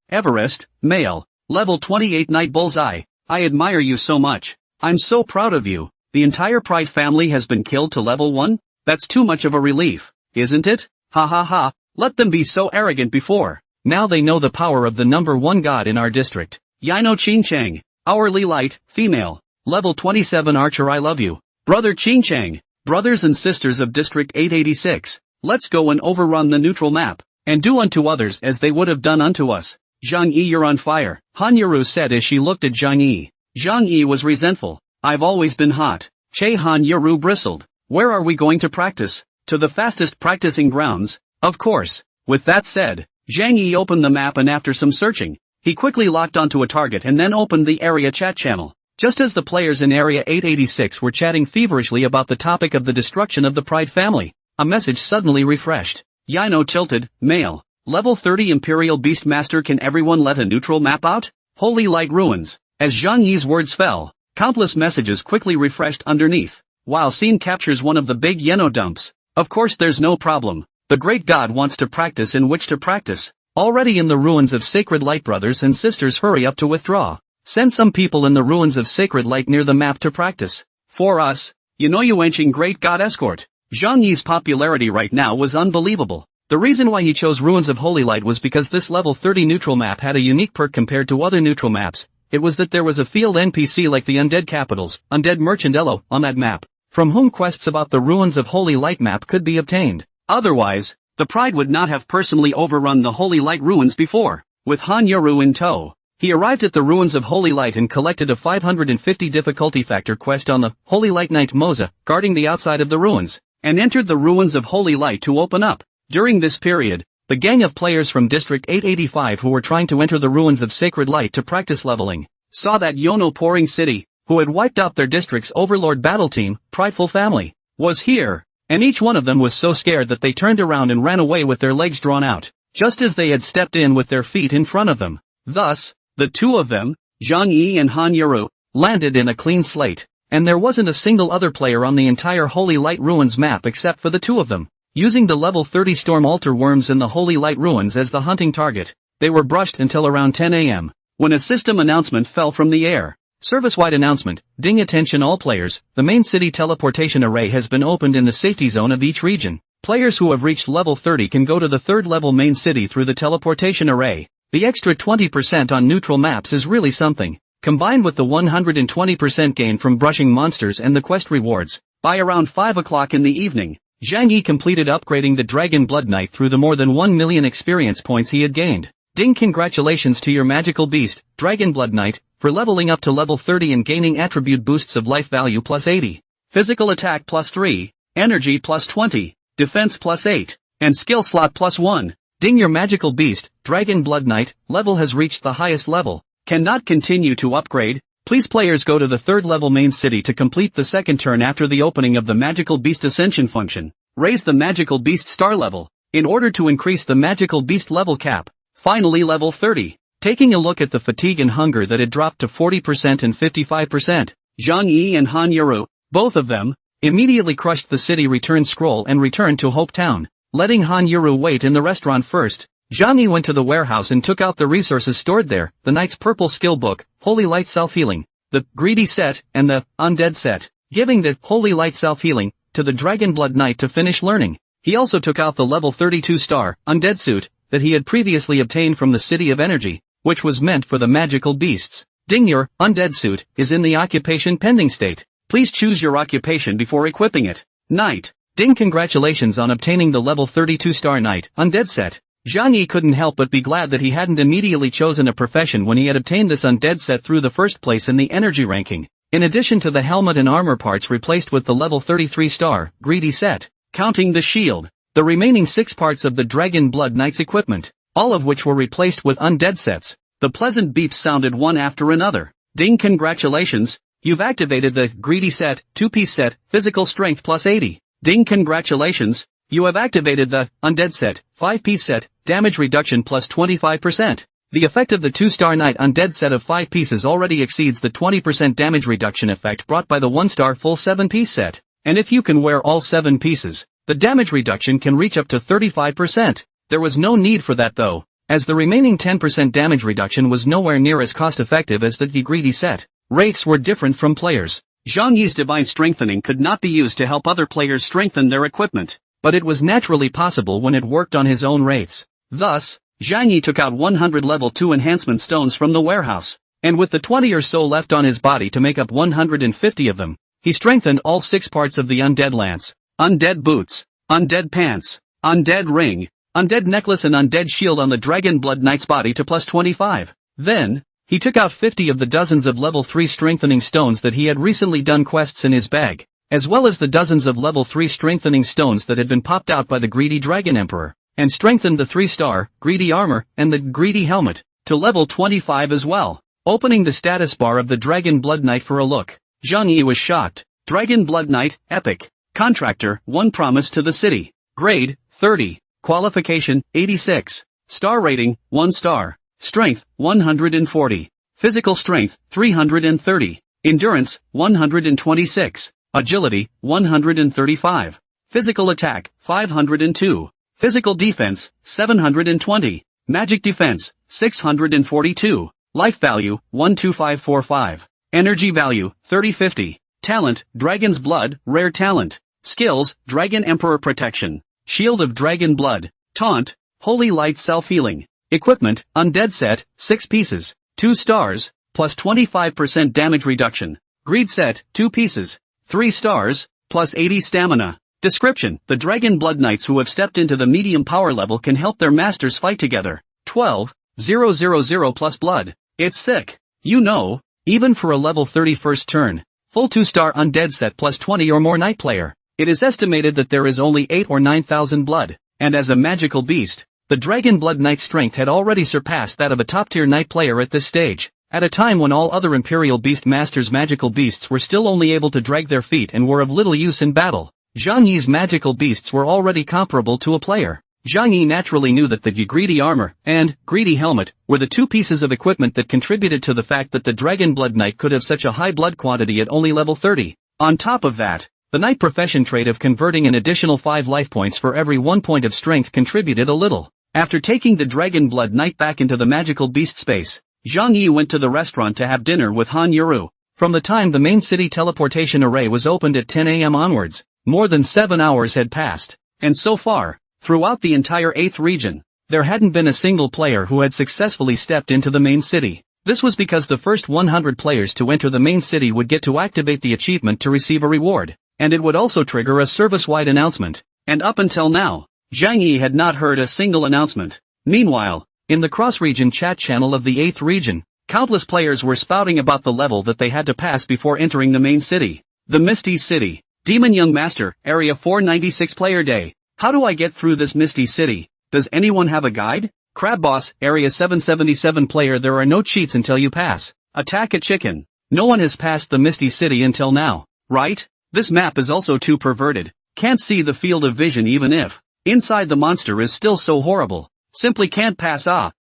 Everest, male, level 28 knight bullseye. I admire you so much. I'm so proud of you. The entire Pride family has been killed to level 1? That's too much of a relief, isn't it? Ha. Let them be so arrogant before. Now they know the power of the number 1 god in our district. Yaino Qingchang, hourly light, female, level 27 archer. I love you. Brother Qingchang, brothers and sisters of District 886, let's go and overrun the neutral map, and do unto others as they would have done unto us. Zhang Yi, you're on fire, Han Yuru said as she looked at Zhang Yi. Zhang Yi was resentful. I've always been hot. Han Yuru bristled. Where are we going to practice? To the fastest practicing grounds, of course. With that said, Zhang Yi opened the map and after some searching, he quickly locked onto a target and then opened the area chat channel. Just as the players in Area 886 were chatting feverishly about the topic of the destruction of the Pride family, a message suddenly refreshed. Yaino tilted, male, level 30 Imperial Beastmaster. Can everyone let a neutral map out? Holy Light Ruins. As Zhang Yi's words fell, countless messages quickly refreshed underneath. While scene captures one of the big Yeno dumps. Of course there's no problem. The great god wants to practice in which to practice. Already in the ruins of Sacred Light. Brothers and sisters, hurry up to withdraw. Send some people in the ruins of Sacred Light near the map to practice. For us, Yuanqing great god escort. Zhang Yi's popularity right now was unbelievable. The reason why he chose Ruins of Holy Light was because this level 30 neutral map had a unique perk compared to other neutral maps. It was that there was a field NPC like the Undead Capitals, Undead Merchant Elo, on that map, from whom quests about the Ruins of Holy Light map could be obtained. Otherwise, the Pride would not have personally overrun the Holy Light ruins before. With Han Yuru in tow, He arrived at the ruins of Holy Light and collected a 550 difficulty factor quest on the Holy Light Knight Moza, guarding the outside of the ruins, and entered the ruins of Holy Light to open up. During this period, the gang of players from District 885 who were trying to enter the ruins of Sacred Light to practice leveling, saw that Yono Pouring City, who had wiped out their district's overlord battle team, Prideful Family, was here, and each one of them was so scared that they turned around and ran away with their legs drawn out, just as they had stepped in with their feet in front of them. Thus, the two of them, Zhang Yi and Han Yuru, landed in a clean slate, and there wasn't a single other player on the entire Holy Light Ruins map except for the two of them. Using the level 30 Storm Altar Worms in the Holy Light Ruins as the hunting target, they were brushed until around 10 a.m., when a system announcement fell from the air. Service-wide announcement, ding attention all players, the main city teleportation array has been opened in the safety zone of each region. Players who have reached level 30 can go to the third level main city through the teleportation array. The extra 20% on neutral maps is really something. Combined with the 120% gain from brushing monsters and the quest rewards, by around 5 o'clock in the evening, Zhang Yi completed upgrading the Dragon Blood Knight through the more than 1 million experience points he had gained. Ding, congratulations to your magical beast, Dragon Blood Knight, for leveling up to level 30 and gaining attribute boosts of life value plus 80, physical attack plus 3, energy plus 20, defense plus 8, and skill slot plus 1. Ding, your magical beast, Dragon Blood Knight, level has reached the highest level. Cannot continue to upgrade. Please players go to the third level main city to complete the second turn after the opening of the Magical Beast Ascension function. Raise the Magical Beast star level, in order to increase the Magical Beast level cap. Finally level 30. Taking a look at the fatigue and hunger that had dropped to 40% and 55%, Zhang Yi and Han Yuru, both of them, immediately crushed the city return scroll and returned to Hope Town. Letting Han Yuru wait in the restaurant first, Zhang Yi went to the warehouse and took out the resources stored there, the Knight's Purple Skill Book, Holy Light Self-Healing, the Greedy Set, and the Undead Set, giving the Holy Light Self-Healing to the Dragon Blood Knight to finish learning. He also took out the level 32 star, Undead Suit, that he had previously obtained from the City of Energy, which was meant for the magical beasts. Ding, your Undead Suit is in the occupation pending state. Please choose your occupation before equipping it. Knight. Ding, congratulations on obtaining the level 32 star Knight, Undead Set. Zhang Yi couldn't help but be glad that he hadn't immediately chosen a profession when he had obtained this Undead Set through the first place in the energy ranking. In addition to the helmet and armor parts replaced with the level 33 star, Greedy Set, counting the shield, the remaining 6 parts of the Dragon Blood Knight's equipment, all of which were replaced with Undead Sets. The pleasant beeps sounded one after another. Ding, congratulations, you've activated the Greedy Set, 2-piece set, physical strength plus 80. Ding, congratulations, you have activated the Undead Set, 5-piece set, damage reduction plus 25%. The effect of the 2-star Knight Undead Set of 5 pieces already exceeds the 20% damage reduction effect brought by the 1-star full 7-piece set. And if you can wear all 7 pieces, the damage reduction can reach up to 35%. There was no need for that though, as the remaining 10% damage reduction was nowhere near as cost-effective as the Greedy Set. Wraiths were different from players. Zhang Yi's Divine Strengthening could not be used to help other players strengthen their equipment, but it was naturally possible when it worked on his own wraiths. Thus, Zhang Yi took out 100 level 2 enhancement stones from the warehouse, and with the 20 or so left on his body to make up 150 of them, he strengthened all 6 parts of the Undead Lance, Undead Boots, Undead Pants, Undead Ring, Undead Necklace and Undead Shield on the Dragon Blood Knight's body to plus 25. Then, he took out 50 of the dozens of level 3 strengthening stones that he had recently done quests in his bag, as well as the dozens of level 3 strengthening stones that had been popped out by the Greedy Dragon Emperor, and strengthened the 3-star, Greedy Armor, and the Greedy Helmet, to level 25 as well. Opening the status bar of the Dragon Blood Knight for a look, Zhang Yi was shocked. Dragon Blood Knight, Epic. Contractor, 1 promise to the city. Grade, 30. Qualification, 86. Star rating, 1 star. Strength, 140. Physical strength, 330. Endurance, 126. Agility, 135. Physical attack, 502. Physical defense, 720. Magic defense, 642. Life value, 12545. Energy value, 3050. Talent, Dragon's Blood, Rare Talent. Skills, Dragon Emperor Protection. Shield of Dragon Blood. Taunt, Holy Light Self-Healing. Equipment, Undead Set, 6 pieces, 2 stars, plus 25% damage reduction. Greed Set, 2 pieces, 3 stars, plus 80 stamina. Description, the Dragon Blood Knights who have stepped into the medium power level can help their masters fight together. 12,000 plus blood. It's sick. You know, even for a level 31st turn, full 2-star undead set plus 20 or more knight player, it is estimated that there is only 8 or 9,000 blood, and as a magical beast, the Dragon Blood Knight's strength had already surpassed that of a top-tier knight player at this stage, at a time when all other Imperial Beast Masters' magical beasts were still only able to drag their feet and were of little use in battle. Zhang Yi's magical beasts were already comparable to a player. Zhang Yi naturally knew that the greedy armor and greedy helmet were the two pieces of equipment that contributed to the fact that the Dragon Blood Knight could have such a high blood quantity at only level 30. On top of that, the Knight profession trait of converting an additional 5 life points for every 1 point of strength contributed a little. After taking the Dragon Blood Knight back into the magical beast space, Zhang Yi went to the restaurant to have dinner with Han Yuru. From the time the main city teleportation array was opened at 10 a.m. onwards, more than 7 hours had passed, and so far, throughout the entire 8th region, there hadn't been a single player who had successfully stepped into the main city. This was because the first 100 players to enter the main city would get to activate the achievement to receive a reward, and it would also trigger a service-wide announcement. And up until now, Zhang Yi had not heard a single announcement. Meanwhile, in the cross-region chat channel of the 8th region, countless players were spouting about the level that they had to pass before entering the main city. The Misty City. Demon Young Master, Area 496 Player Day. How do I get through this Misty City? Does anyone have a guide? Crab Boss, Area 777 Player. There are no cheats until you pass. Attack a chicken. No one has passed the Misty City until now, right? This map is also too perverted. Can't see the field of vision even if inside the monster is still so horrible. Simply can't pass.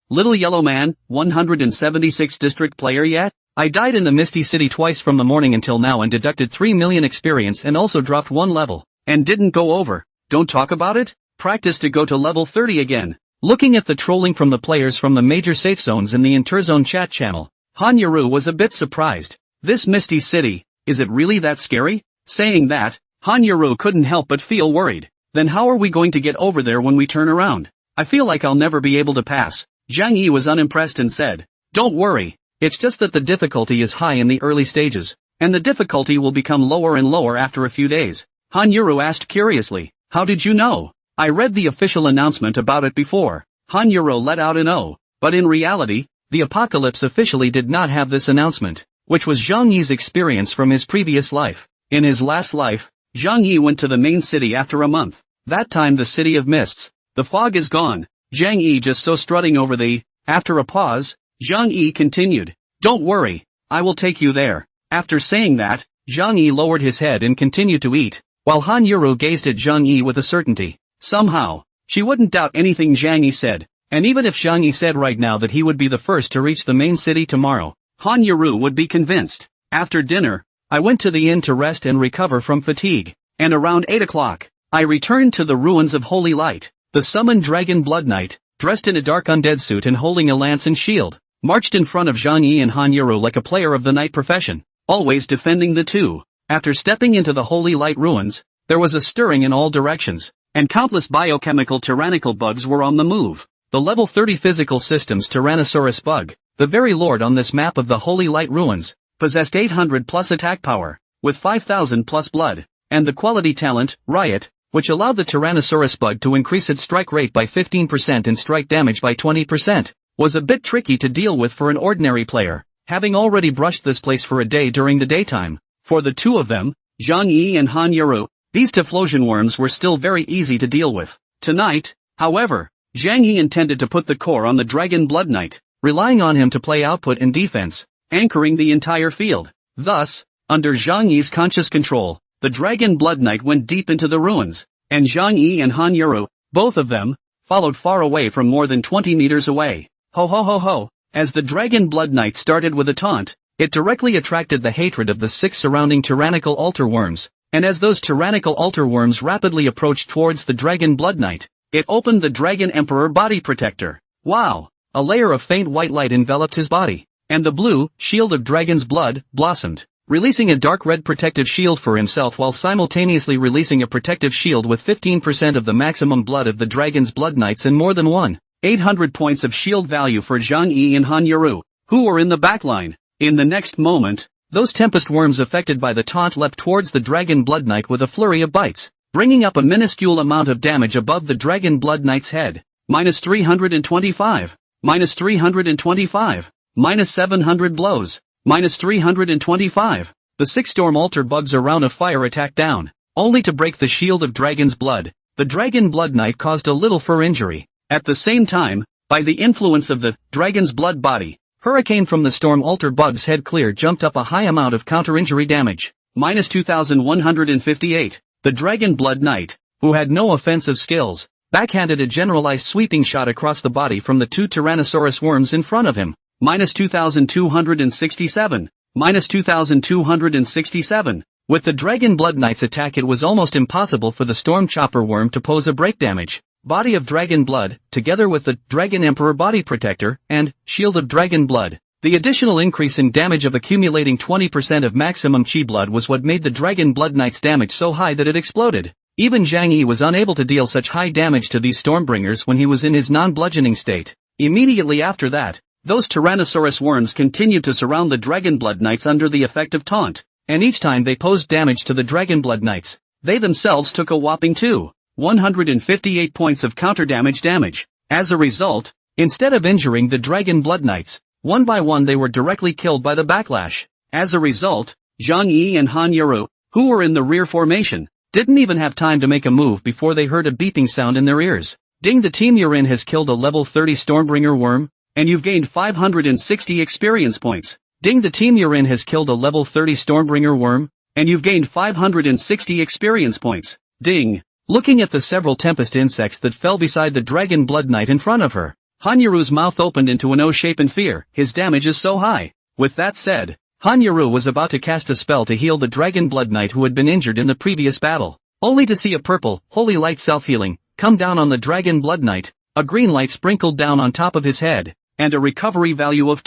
Little Yellow Man, 176 District Player yet? I died in the Misty City twice from the morning until now and deducted 3 million experience and also dropped 1 level. And didn't go over. Don't talk about it? Practice to go to level 30 again. Looking at the trolling from the players from the major safe zones in the Interzone chat channel, Han Yuru was a bit surprised. This Misty City, is it really that scary? Saying that, Han Yuru couldn't help but feel worried. Then how are we going to get over there when we turn around? I feel like I'll never be able to pass. Zhang Yi was unimpressed and said, don't worry, it's just that the difficulty is high in the early stages, and the difficulty will become lower and lower after a few days. Han Yuru asked curiously, how did you know? I read the official announcement about it before. Han Yuru let out an "oh," but in reality, the apocalypse officially did not have this announcement, which was Zhang Yi's experience from his previous life. In his last life, Zhang Yi went to the main city after a month. That time the city of mists. The fog is gone. Zhang Yi just so strutting over the. After a pause, Zhang Yi continued, don't worry, I will take you there. After saying that, Zhang Yi lowered his head and continued to eat, while Han Yuru gazed at Zhang Yi with a certainty. Somehow, she wouldn't doubt anything Zhang Yi said, and even if Zhang Yi said right now that he would be the first to reach the main city tomorrow, Han Yuru would be convinced. After dinner, I went to the inn to rest and recover from fatigue, and around 8 o'clock, I returned to the ruins of Holy Light. The summoned Dragon Blood Knight, dressed in a dark undead suit and holding a lance and shield, marched in front of Zhang Yi and Han Yuru like a player of the knight profession, always defending the two. After stepping into the Holy Light ruins, there was a stirring in all directions, and countless biochemical tyrannical bugs were on the move. The level 30 physical systems Tyrannosaurus bug, the very lord on this map of the Holy Light ruins, possessed 800 plus attack power, with 5,000 plus blood, and the quality talent, Riot, which allowed the Tyrannosaurus bug to increase its strike rate by 15% and strike damage by 20%, was a bit tricky to deal with for an ordinary player, having already brushed this place for a day during the daytime. For the two of them, Zhang Yi and Han Yuru, these Typhlosion worms were still very easy to deal with. Tonight, however, Zhang Yi intended to put the core on the Dragon Blood Knight, relying on him to play output and defense, anchoring the entire field. Thus, under Zhang Yi's conscious control, the Dragon Blood Knight went deep into the ruins, and Zhang Yi and Han Yuru, both of them, followed far away from more than 20 meters away. Ho ho ho ho! As the Dragon Blood Knight started with a taunt, it directly attracted the hatred of the 6 surrounding tyrannical altar worms, and as those tyrannical altar worms rapidly approached towards the Dragon Blood Knight, it opened the Dragon Emperor body protector. Wow! A layer of faint white light enveloped his body, and the blue shield of dragon's blood blossomed, releasing a dark red protective shield for himself while simultaneously releasing a protective shield with 15% of the maximum blood of the Dragon's Blood Knights and more than 1,800 points of shield value for Zhang Yi and Han Yuru, who were in the backline. In the next moment, those Tempest worms affected by the taunt leapt towards the Dragon Blood Knight with a flurry of bites, bringing up a minuscule amount of damage above the Dragon Blood Knight's head. -325. -325. minus 700 blows, minus 325. The 6 storm altar bugs around a fire attack down, only to break the shield of dragon's blood. The dragon blood knight caused a little fur injury. At the same time, by the influence of the dragon's blood body, hurricane from the storm altar bug's head clear jumped up a high amount of counter-injury damage, minus 2158. The dragon blood knight, who had no offensive skills, backhanded a generalized sweeping shot across the body from the 2 Tyrannosaurus worms in front of him, minus 2267, minus 2267. With the dragon blood knight's attack it was almost impossible for the storm chopper worm to pose a break damage. Body of dragon blood, together with the dragon emperor body protector, and shield of dragon blood. The additional increase in damage of accumulating 20% of maximum chi blood was what made the dragon blood knight's damage so high that it exploded. Even Zhang Yi was unable to deal such high damage to these Stormbringers when he was in his non-bludgeoning state. Immediately after that, those Tyrannosaurus worms continued to surround the dragon blood knights under the effect of taunt, and each time they posed damage to the dragon blood knights, they themselves took a whopping 158 points of counter-damage damage. As a result, instead of injuring the dragon blood knights, one by one they were directly killed by the backlash. As a result, Zhang Yi and Han Yaru, who were in the rear formation, didn't even have time to make a move before they heard a beeping sound in their ears. Ding, the team you're in has killed a level 30 Stormbringer worm, and you've gained 560 experience points. Ding, the team you're in has killed a level 30 Stormbringer worm, and you've gained 560 experience points. Ding. Looking at the several tempest insects that fell beside the dragon blood knight in front of her, Hanyaru's mouth opened into an O shape in fear. His damage is so high. With that said, Hanyaru was about to cast a spell to heal the dragon blood knight who had been injured in the previous battle, only to see a purple, holy light self-healing, come down on the dragon blood knight, a green light sprinkled down on top of his head, and a recovery value of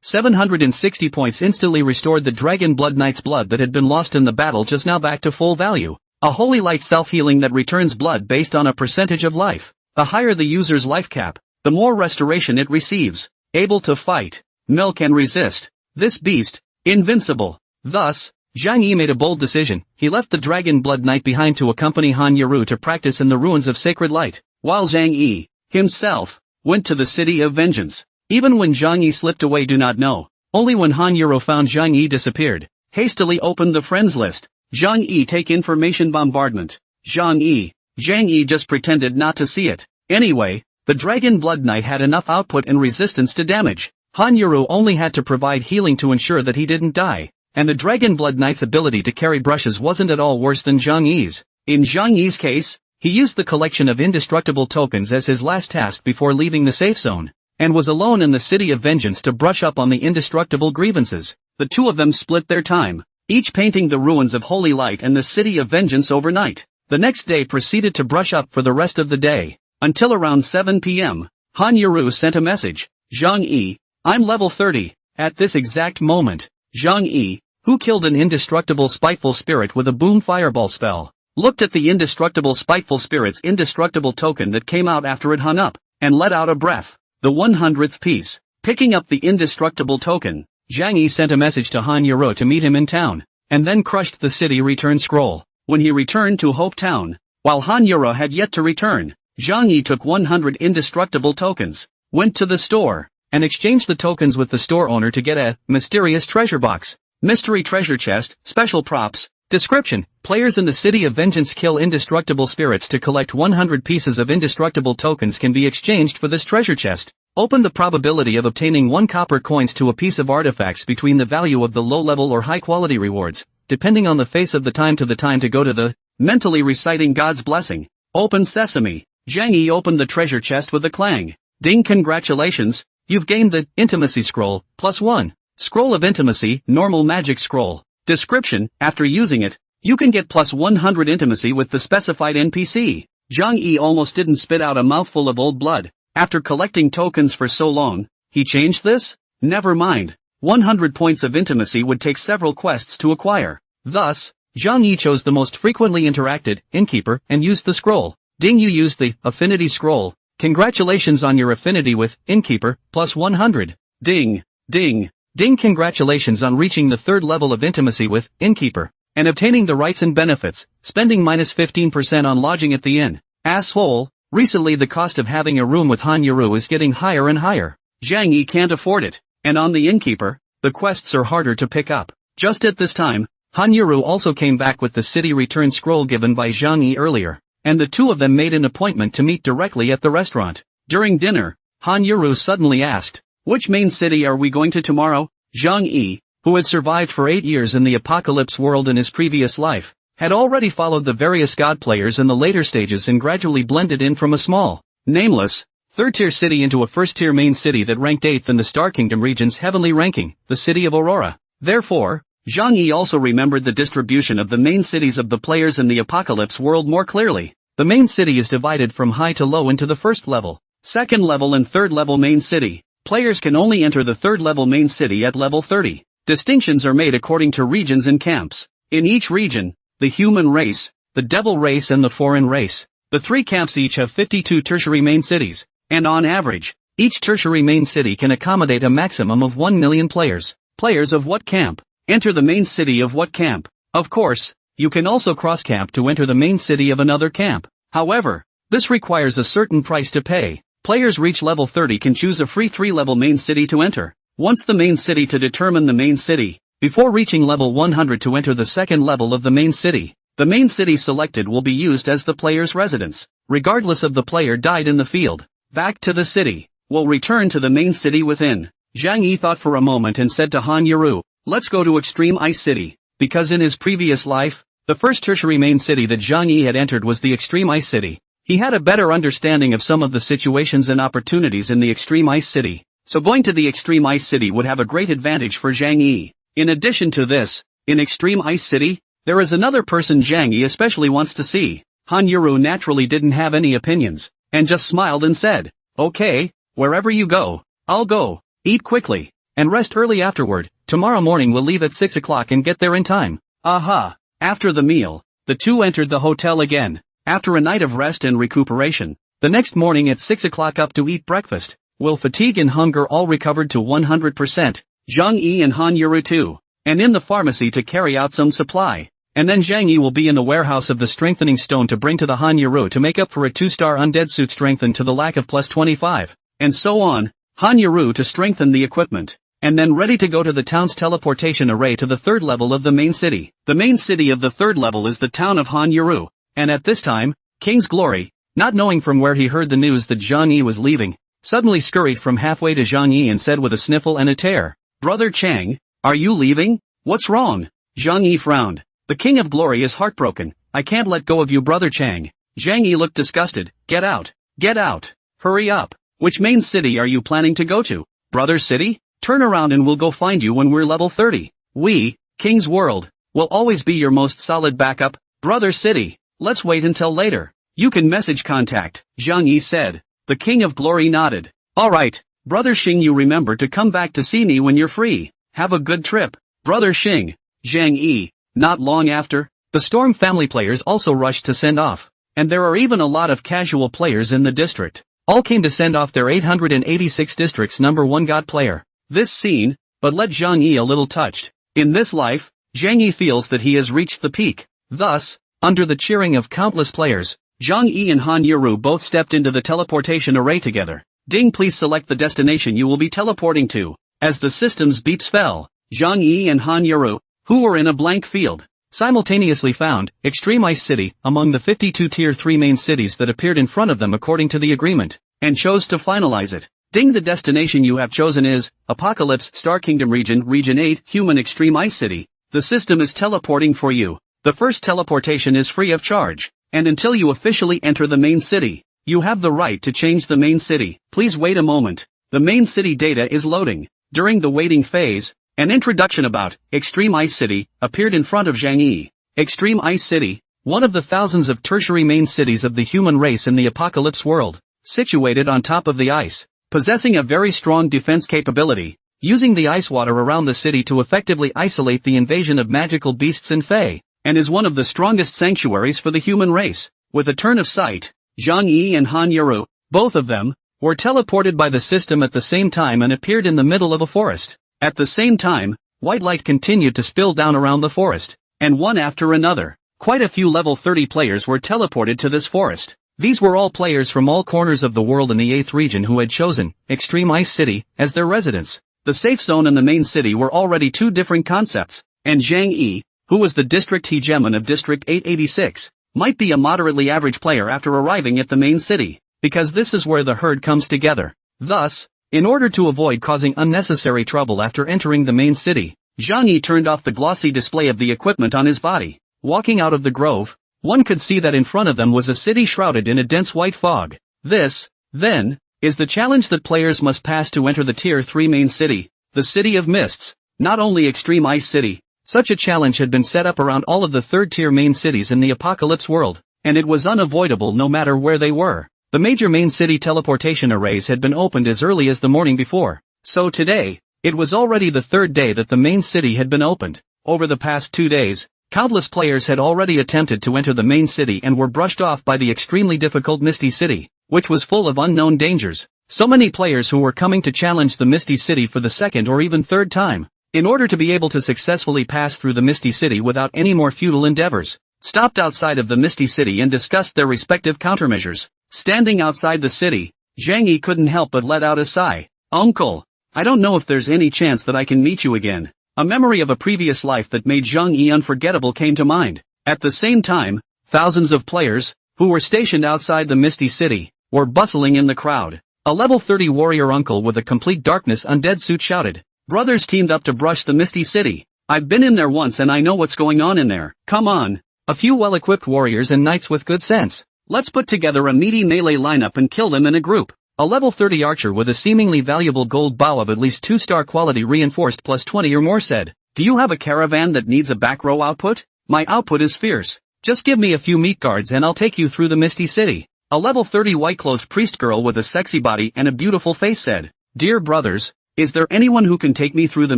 760 points instantly restored the dragon blood knight's blood that had been lost in the battle just now back to full value. A holy light self-healing that returns blood based on a percentage of life. The higher the user's life cap, the more restoration it receives. Able to fight, milk and resist. This beast, invincible. Thus, Zhang Yi made a bold decision. He left the dragon blood knight behind to accompany Han Yaru to practice in the ruins of sacred light, while Zhang Yi, himself, went to the city of vengeance. Even when Zhang Yi slipped away, do not know. Only when Han Yaru found Zhang Yi disappeared, hastily opened the friends list. Zhang Yi take information bombardment. Zhang Yi just pretended not to see it. Anyway, the dragon blood knight had enough output and resistance to damage. Han Yaru only had to provide healing to ensure that he didn't die. And the dragon blood knight's ability to carry brushes wasn't at all worse than Zhang Yi's. In Zhang Yi's case, he used the collection of indestructible tokens as his last task before leaving the safe zone, and was alone in the city of vengeance to brush up on the indestructible grievances. The two of them split their time, each painting the ruins of Holy Light and the city of vengeance overnight. The next day proceeded to brush up for the rest of the day. Until around 7 p.m., Han Yaru sent a message. Zhang Yi, I'm level 30. At this exact moment, Zhang Yi, who killed an indestructible spiteful spirit with a boom fireball spell, looked at the indestructible spiteful spirit's indestructible token that came out after it hung up, and let out a breath. The 100th piece. Picking up the indestructible token, Zhang Yi sent a message to Han Yaru to meet him in town, and then crushed the city return scroll. When he returned to Hope Town, while Han Yaru had yet to return, Zhang Yi took 100 indestructible tokens, went to the store, and exchanged the tokens with the store owner to get a mysterious treasure box. Mystery treasure chest, special props. Description: players in the City of Vengeance kill indestructible spirits to collect 100 pieces of indestructible tokens can be exchanged for this treasure chest. Open the probability of obtaining 1 copper coins to a piece of artifacts between the value of the low-level or high-quality rewards, depending on the face of the time to go to the mentally reciting God's blessing. Open sesame. Zhang Yi opened the treasure chest with a clang. Ding, congratulations, you've gained the Intimacy Scroll, +1. Scroll of Intimacy, normal magic scroll. Description: after using it, you can get +100 intimacy with the specified NPC. Zhang Yi almost didn't spit out a mouthful of old blood. After collecting tokens for so long, he changed this? Never mind. 100 points of intimacy would take several quests to acquire. Thus, Zhang Yi chose the most frequently interacted, Innkeeper, and used the scroll. Ding, you used the Affinity Scroll. Congratulations on your affinity with Innkeeper, +100. Ding, ding. Ding, congratulations on reaching the 3rd level of intimacy with Innkeeper, and obtaining the rights and benefits, spending -15% on lodging at the inn. Asshole, recently the cost of having a room with Han Yaru is getting higher and higher. Zhang Yi can't afford it. And on the innkeeper, the quests are harder to pick up. Just at this time, Han Yuru also came back with the city return scroll given by Zhang Yi earlier, and the two of them made an appointment to meet directly at the restaurant. During dinner, Han Yuru suddenly asked, "Which main city are we going to tomorrow?" Zhang Yi, who had survived for 8 years in the apocalypse world in his previous life, had already followed the various god players in the later stages and gradually blended in from a small, nameless, third-tier city into a first-tier main city that ranked 8th in the Star Kingdom region's heavenly ranking, the city of Aurora. Therefore, Zhang Yi also remembered the distribution of the main cities of the players in the apocalypse world more clearly. The main city is divided from high to low into the first level, second level and third level main city. Players can only enter the third level main city at level 30. Distinctions are made according to regions and camps. In each region, the human race, the devil race and the foreign race. The 3 camps each have 52 tertiary main cities, and on average, each tertiary main city can accommodate a maximum of 1 million players. Players of what camp? Enter the main city of what camp? Of course, you can also cross-camp to enter the main city of another camp. However, this requires a certain price to pay. Players reach level 30 can choose a free 3-level main city to enter. Once the main city to determine the main city, before reaching level 100 to enter the second level of the main city. The main city selected will be used as the player's residence, regardless of the player died in the field. Back to the city. Will return to the main city within. Zhang Yi thought for a moment and said to Han Yuru, "Let's go to Extreme Ice City." Because in his previous life, the first tertiary main city that Zhang Yi had entered was the Extreme Ice City. He had a better understanding of some of the situations and opportunities in the Extreme Ice City, so going to the Extreme Ice City would have a great advantage for Zhang Yi. In addition to this, in Extreme Ice City, there is another person Zhang Yi especially wants to see. Han Yuru naturally didn't have any opinions, and just smiled and said, "Okay, wherever you go, I'll go. Eat quickly, and rest early afterward. Tomorrow morning we'll leave at 6 o'clock and get there in time." Aha! After the meal, the two entered the hotel again. After a night of rest and recuperation, the next morning at 6 o'clock up to eat breakfast. Will fatigue and hunger all recovered to 100%, Zhang Yi and Han Yuru too, and in the pharmacy to carry out some supply. And then Zhang Yi will be in the warehouse of the strengthening stone to bring to the Han Yuru to make up for a 2-star undead suit strengthened to the lack of plus 25. And so on, Han Yuru to strengthen the equipment, and then ready to go to the town's teleportation array to the third level of the main city. The main city of the third level is the town of Han Yuru. And at this time, King's Glory, not knowing from where he heard the news that Zhang Yi was leaving, suddenly scurried from halfway to Zhang Yi and said with a sniffle and a tear, "Brother Chang, are you leaving? What's wrong?" Zhang Yi frowned. "The King of Glory is heartbroken. I can't let go of you, Brother Chang." Zhang Yi looked disgusted. "Get out. Get out. Hurry up. Which main city are you planning to go to? Brother City? Turn around and we'll go find you when we're level 30. We, King's World, will always be your most solid backup. Brother City. Let's wait until later. You can message contact," Zhang Yi said. The King of Glory nodded. "Alright, Brother Xing, you remember to come back to see me when you're free. Have a good trip, Brother Xing." Zhang Yi. Not long after, the Storm family players also rushed to send off, and there are even a lot of casual players in the district. All came to send off their 886 district's number 1 god player. This scene, but left Zhang Yi a little touched. In this life, Zhang Yi feels that he has reached the peak. Thus, under the cheering of countless players, Zhang Yi and Han Yuru both stepped into the teleportation array together. Ding, please select the destination you will be teleporting to. As the system's beeps fell, Zhang Yi and Han Yuru, who were in a blank field, simultaneously found Extreme Ice City among the 52 Tier 3 main cities that appeared in front of them according to the agreement, and chose to finalize it. Ding, the destination you have chosen is Apocalypse Star Kingdom Region, Region 8, Human Extreme Ice City. The system is teleporting for you. The first teleportation is free of charge, and until you officially enter the main city, you have the right to change the main city. Please wait a moment. The main city data is loading. During the waiting phase, an introduction about Extreme Ice City appeared in front of Zhang Yi. Extreme Ice City, one of the thousands of tertiary main cities of the human race in the apocalypse world, situated on top of the ice, possessing a very strong defense capability, using the ice water around the city to effectively isolate the invasion of magical beasts and fae, and is one of the strongest sanctuaries for the human race. With a turn of sight, Zhang Yi and Han Yuru, both of them, were teleported by the system at the same time and appeared in the middle of a forest. At the same time, white light continued to spill down around the forest, and one after another, quite a few level 30 players were teleported to this forest. These were all players from all corners of the world in the 8th region who had chosen Extreme Ice City as their residence. the safe zone and the main city were already two different concepts, and Zhang Yi, who was the district hegemon of District 886, might be a moderately average player after arriving at the main city, because this is where the herd comes together. Thus, in order to avoid causing unnecessary trouble after entering the main city, Zhang Yi turned off the glossy display of the equipment on his body. Walking out of the grove, one could see that in front of them was a city shrouded in a dense white fog. This, then, is the challenge that players must pass to enter the Tier 3 main city, the City of Mists. Not only Extreme Ice City, such a challenge had been set up around all of the third-tier main cities in the Apocalypse world, and it was unavoidable no matter where they were. The major main city teleportation arrays had been opened as early as the morning before, so today, it was already the third day that the main city had been opened. Over the past 2 days, countless players had already attempted to enter the main city and were brushed off by the extremely difficult Misty City, which was full of unknown dangers. So many players who were coming to challenge the Misty City for the second or even third time, in order to be able to successfully pass through the Misty City without any more futile endeavors, stopped outside of the Misty City and discussed their respective countermeasures. Standing outside the city, Zhang Yi couldn't help but let out a sigh. Uncle, I don't know if there's any chance that I can meet you again. A memory of a previous life that made Zhang Yi unforgettable came to mind. At the same time, thousands of players, who were stationed outside the Misty City, were bustling in the crowd. A level 30 warrior uncle with a complete darkness undead suit shouted. Brothers teamed up to brush the Misty City. I've been in there once and I know what's going on in there. Come on. A few well-equipped warriors and knights with good sense. Let's put together a meaty melee lineup and kill them in a group. A level 30 archer with a seemingly valuable gold bow of at least 2-star quality reinforced plus 20 or more said, do you have a caravan that needs a back row output? My output is fierce. Just give me a few meat guards and I'll take you through the Misty City. A level 30 white-clothed priest girl with a sexy body and a beautiful face said, dear brothers, is there anyone who can take me through the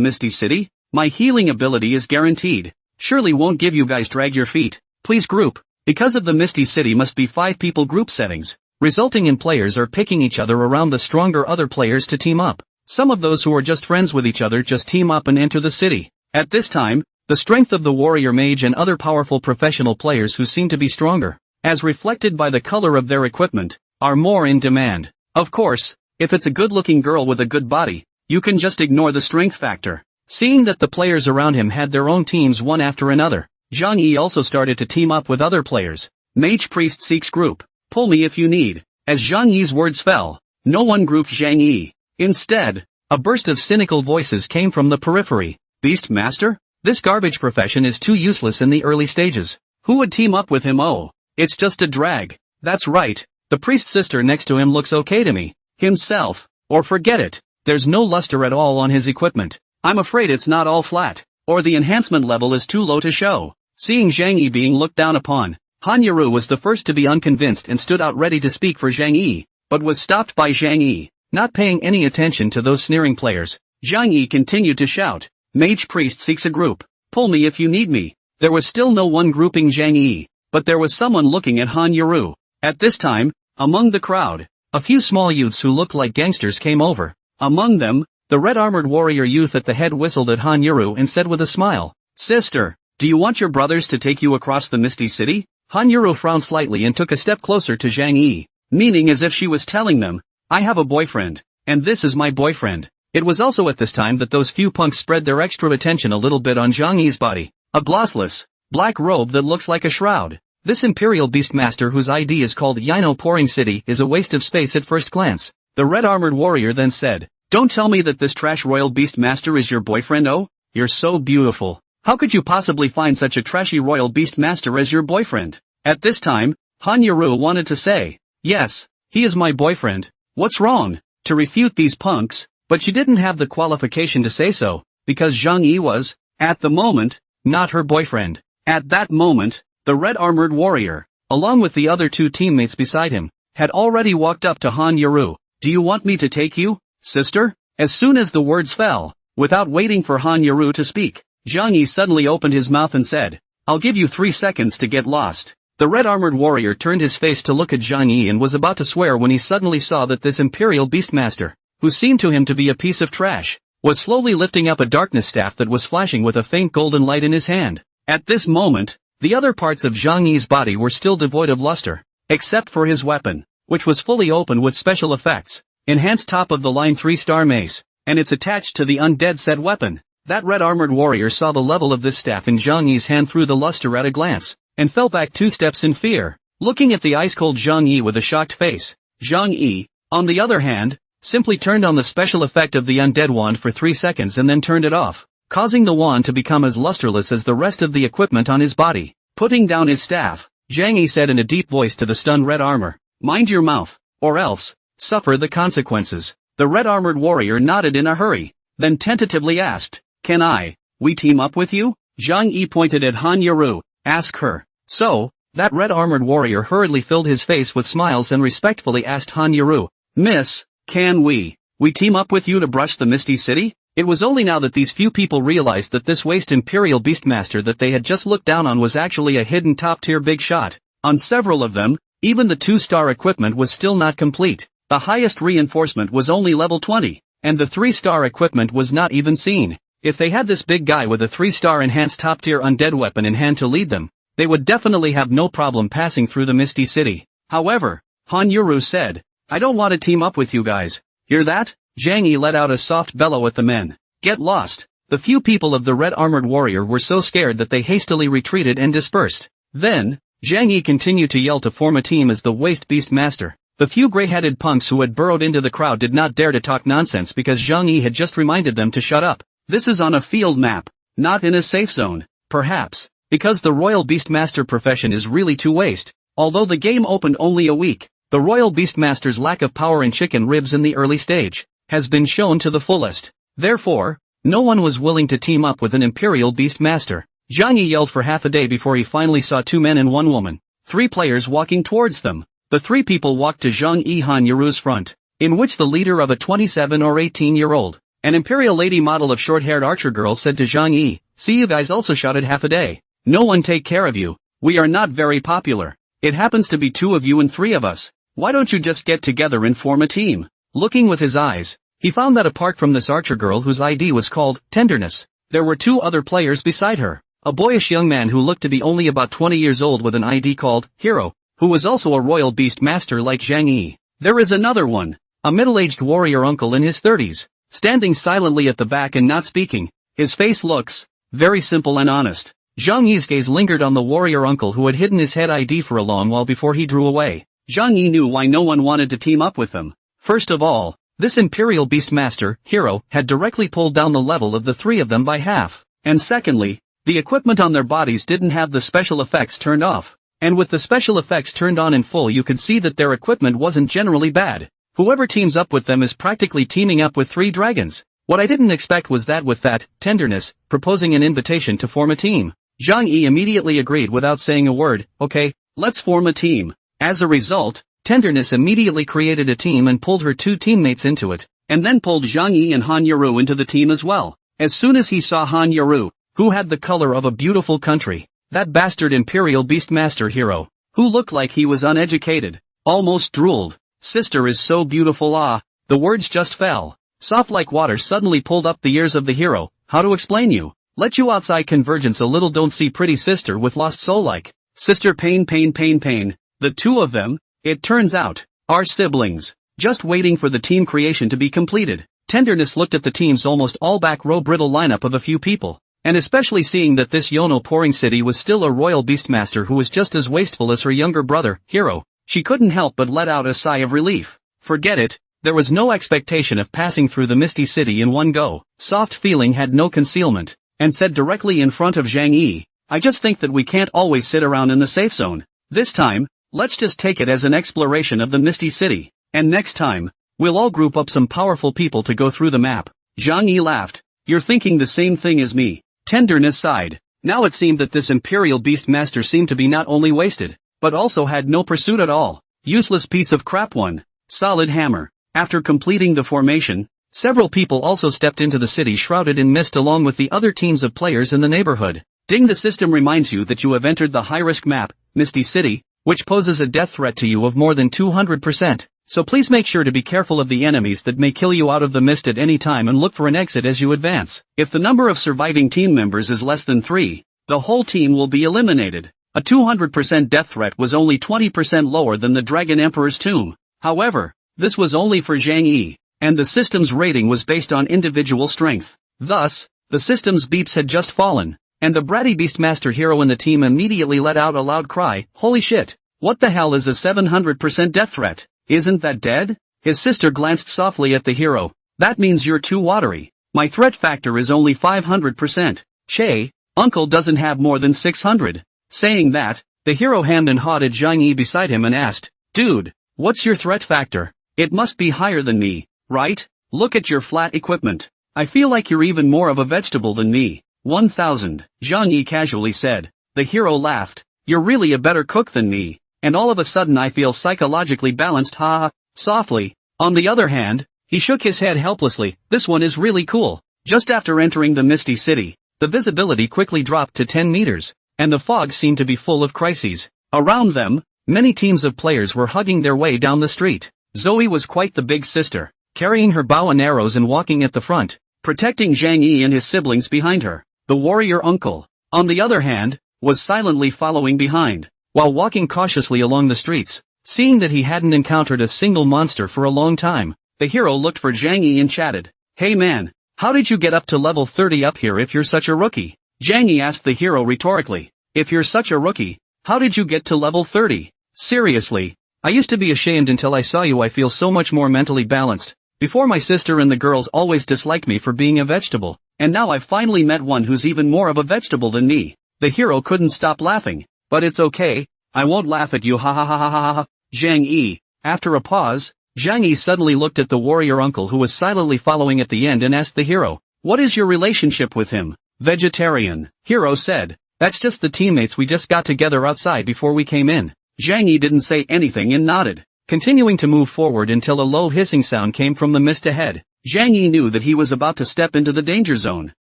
Misty City? My healing ability is guaranteed. Surely won't give you guys drag your feet. Please group. Because of the Misty City must be 5 people group settings, resulting in players are picking each other around the stronger other players to team up. Some of those who are just friends with each other just team up and enter the city. At this time, the strength of the warrior mage and other powerful professional players who seem to be stronger, as reflected by the color of their equipment, are more in demand. Of course, if it's a good-looking girl with a good body, you can just ignore the strength factor. Seeing that the players around him had their own teams one after another, Zhang Yi also started to team up with other players. Mage Priest seeks group. Pull me if you need. As Zhang Yi's words fell, no one grouped Zhang Yi. Instead, a burst of cynical voices came from the periphery. Beast Master? This garbage profession is too useless in the early stages. Who would team up with him? Oh, it's just a drag. That's right. The priest's sister next to him looks okay to me. Himself. Or forget it. There's no luster at all on his equipment. I'm afraid it's not all flat. Or the enhancement level is too low to show. Seeing Zhang Yi being looked down upon, Han Yaru was the first to be unconvinced and stood out ready to speak for Zhang Yi, but was stopped by Zhang Yi. Not paying any attention to those sneering players, Zhang Yi continued to shout, Mage Priest seeks a group. Pull me if you need me. There was still no one grouping Zhang Yi, but there was someone looking at Han Yaru. At this time, among the crowd, a few small youths who looked like gangsters came over. Among them, the red-armored warrior youth at the head whistled at Han Yaru and said with a smile, Sister, do you want your brothers to take you across the Misty City? Han Yaru frowned slightly and took a step closer to Zhang Yi, meaning as if she was telling them, I have a boyfriend, and this is my boyfriend. It was also at this time that those few punks spread their extra attention a little bit on Zhang Yi's body, a glossless, black robe that looks like a shroud. This Imperial Beastmaster whose ID is called Yino Pouring City is a waste of space at first glance. The red-armored warrior then said, Don't tell me that this trash royal Beastmaster is your boyfriend. Oh, you're so beautiful. How could you possibly find such a trashy royal Beastmaster as your boyfriend? At this time, Han Yaru wanted to say, Yes, he is my boyfriend. What's wrong? To refute these punks, but she didn't have the qualification to say so, because Zhang Yi was, at the moment, not her boyfriend. At that moment, the red-armored warrior, along with the other 2 teammates beside him, had already walked up to Han Yaru. Do you want me to take you, sister? As soon as the words fell, without waiting for Han Yaru to speak, Zhang Yi suddenly opened his mouth and said, I'll give you 3 seconds to get lost. The red-armored warrior turned his face to look at Zhang Yi and was about to swear when he suddenly saw that this Imperial Beastmaster, who seemed to him to be a piece of trash, was slowly lifting up a darkness staff that was flashing with a faint golden light in his hand. At this moment, the other parts of Zhang Yi's body were still devoid of luster, except for his weapon, which was fully open with special effects. Enhanced top-of-the-line 3-star mace. and it's attached to the undead set weapon. That red armored warrior saw the level of this staff in Zhang Yi's hand through the luster at a glance, and fell back 2 steps in fear, looking at the ice-cold Zhang Yi with a shocked face. Zhang Yi, on the other hand, simply turned on the special effect of the undead wand for 3 seconds and then turned it off, causing the wand to become as lusterless as the rest of the equipment on his body. Putting down his staff, Zhang Yi said in a deep voice to the stunned red armor, "Mind your mouth, or else, suffer the consequences." The red armored warrior nodded in a hurry, then tentatively asked, "Can we team up with you?" Zhang Yi pointed at Han Yaru, "Ask her." So, that red armored warrior hurriedly filled his face with smiles and respectfully asked Han Yaru, "Miss, can we team up with you to brush the Misty City?" It was only now that these few people realized that this waste Imperial Beastmaster that they had just looked down on was actually a hidden top-tier big shot. On several of them, even the 2-star equipment was still not complete. The highest reinforcement was only level 20, and the 3-star equipment was not even seen. If they had this big guy with a 3-star enhanced top-tier undead weapon in hand to lead them, they would definitely have no problem passing through the Misty City. However, Han Yuru said, "I don't want to team up with you guys. Hear that?" Zhang Yi let out a soft bellow at the men. "Get lost." The few people of the red armored warrior were so scared that they hastily retreated and dispersed. Then, Zhang Yi continued to yell to form a team as the Waste Beast Master. The few gray-headed punks who had burrowed into the crowd did not dare to talk nonsense because Zhang Yi had just reminded them to shut up. This is on a field map, not in a safe zone. Perhaps, because the Royal Beastmaster profession is really too waste. Although the game opened only a week, the Royal Beastmaster's lack of power in chicken ribs in the early stage has been shown to the fullest. Therefore, no one was willing to team up with an Imperial Beastmaster. Zhang Yi yelled for half a day before he finally saw 2 men and 1 woman, 3 players walking towards them. The 3 people walked to Zhang Yi Han Yaru's front, in which the leader of a 27 or 18-year-old, an Imperial lady model of short-haired archer girl said to Zhang Yi, "See, you guys also shouted half a day. No one take care of you. We are not very popular. It happens to be 2 of you and 3 of us. Why don't you just get together and form a team?" Looking with his eyes, he found that apart from this archer girl whose ID was called Tenderness, there were 2 other players beside her. A boyish young man who looked to be only about 20 years old with an ID called Hero, who was also a royal beast master like Zhang Yi. There is another one, a middle-aged warrior uncle in his 30s, standing silently at the back and not speaking. His face looks very simple and honest. Zhang Yi's gaze lingered on the warrior uncle who had hidden his head ID for a long while before he drew away. Zhang Yi knew why no one wanted to team up with them. First of all, this Imperial Beastmaster, Hero, had directly pulled down the level of the 3 of them by half. And secondly, the equipment on their bodies didn't have the special effects turned off. And with the special effects turned on in full you could see that their equipment wasn't generally bad. Whoever teams up with them is practically teaming up with 3 dragons. What I didn't expect was that with that Tenderness proposing an invitation to form a team, Zhang Yi immediately agreed without saying a word. "Okay, let's form a team." As a result, Tenderness immediately created a team and pulled her 2 teammates into it, and then pulled Zhang Yi and Han Yaru into the team as well. As soon as he saw Han Yaru, who had the color of a beautiful country, that bastard Imperial Beastmaster Hero, who looked like he was uneducated, almost drooled. "Sister is so beautiful, ah." The words just fell. Soft like water suddenly pulled up the ears of the hero. "How to explain you? Let you outside convergence a little, don't see pretty sister with lost soul like. Sister pain pain pain pain." The 2 of them, it turns out, are siblings, just waiting for the team creation to be completed. Tenderness looked at the team's almost all back row brittle lineup of a few people, and especially seeing that this Yono pouring city was still a royal beastmaster who was just as wasteful as her younger brother, Hero. She couldn't help but let out a sigh of relief. Forget it, there was no expectation of passing through the Misty City in one go. Soft Feeling had no concealment, and said directly in front of Zhang Yi, "I just think that we can't always sit around in the safe zone. This time, let's just take it as an exploration of the Misty City, and next time, we'll all group up some powerful people to go through the map." Zhang Yi laughed. "You're thinking the same thing as me." Tenderness sighed. Now it seemed that this Imperial Beastmaster seemed to be not only wasted, but also had no pursuit at all. Useless piece of crap. One solid hammer. After completing the formation, several people also stepped into the city shrouded in mist along with the other teams of players in the neighborhood. Ding, the system reminds you that you have entered the high-risk map, Misty City, which poses a death threat to you of more than 200%. So please make sure to be careful of the enemies that may kill you out of the mist at any time and look for an exit as you advance. If the number of surviving team members is less than 3, the whole team will be eliminated. A 200% death threat was only 20% lower than the Dragon Emperor's tomb. However, this was only for Zhang Yi, and the system's rating was based on individual strength. Thus, the system's beeps had just fallen, and the bratty beastmaster hero in the team immediately let out a loud cry, "Holy shit! What the hell is a 700% death threat? Isn't that dead?" His sister glanced softly at the hero. "That means you're too watery. My threat factor is only 500%. Che, uncle doesn't have more than 600. Saying that, the hero hemmed and hawed at Zhang Yi beside him and asked, "Dude, what's your threat factor? It must be higher than me, right? Look at your flat equipment. I feel like you're even more of a vegetable than me." 1000, Zhang Yi casually said. The hero laughed. "You're really a better cook than me, and all of a sudden I feel psychologically balanced, haha." Softly. On the other hand, he shook his head helplessly. "This one is really cool." Just after entering the Misty City, the visibility quickly dropped to 10 meters, and the fog seemed to be full of crises. Around them, many teams of players were hugging their way down the street. Zoe was quite the big sister, carrying her bow and arrows and walking at the front, protecting Zhang Yi and his siblings behind her. The warrior uncle, on the other hand, was silently following behind, while walking cautiously along the streets. Seeing that he hadn't encountered a single monster for a long time, the hero looked for Zhang Yi and chatted. "Hey man, how did you get up to level 30 up here if you're such a rookie?" Zhang Yi asked the hero rhetorically. "If you're such a rookie, how did you get to level 30? Seriously, I used to be ashamed until I saw you. I feel so much more mentally balanced. Before my sister and the girls always disliked me for being a vegetable, and now I've finally met one who's even more of a vegetable than me." The hero couldn't stop laughing. "But it's okay, I won't laugh at you, ha ha ha ha ha ha." Zhang Yi. After a pause, Zhang Yi suddenly looked at the warrior uncle who was silently following at the end and asked the hero, "What is your relationship with him?" "Vegetarian," hero said. "That's just the teammates we just got together outside before we came in." Zhang Yi didn't say anything and nodded, continuing to move forward until a low hissing sound came from the mist ahead. Zhang Yi knew that he was about to step into the danger zone.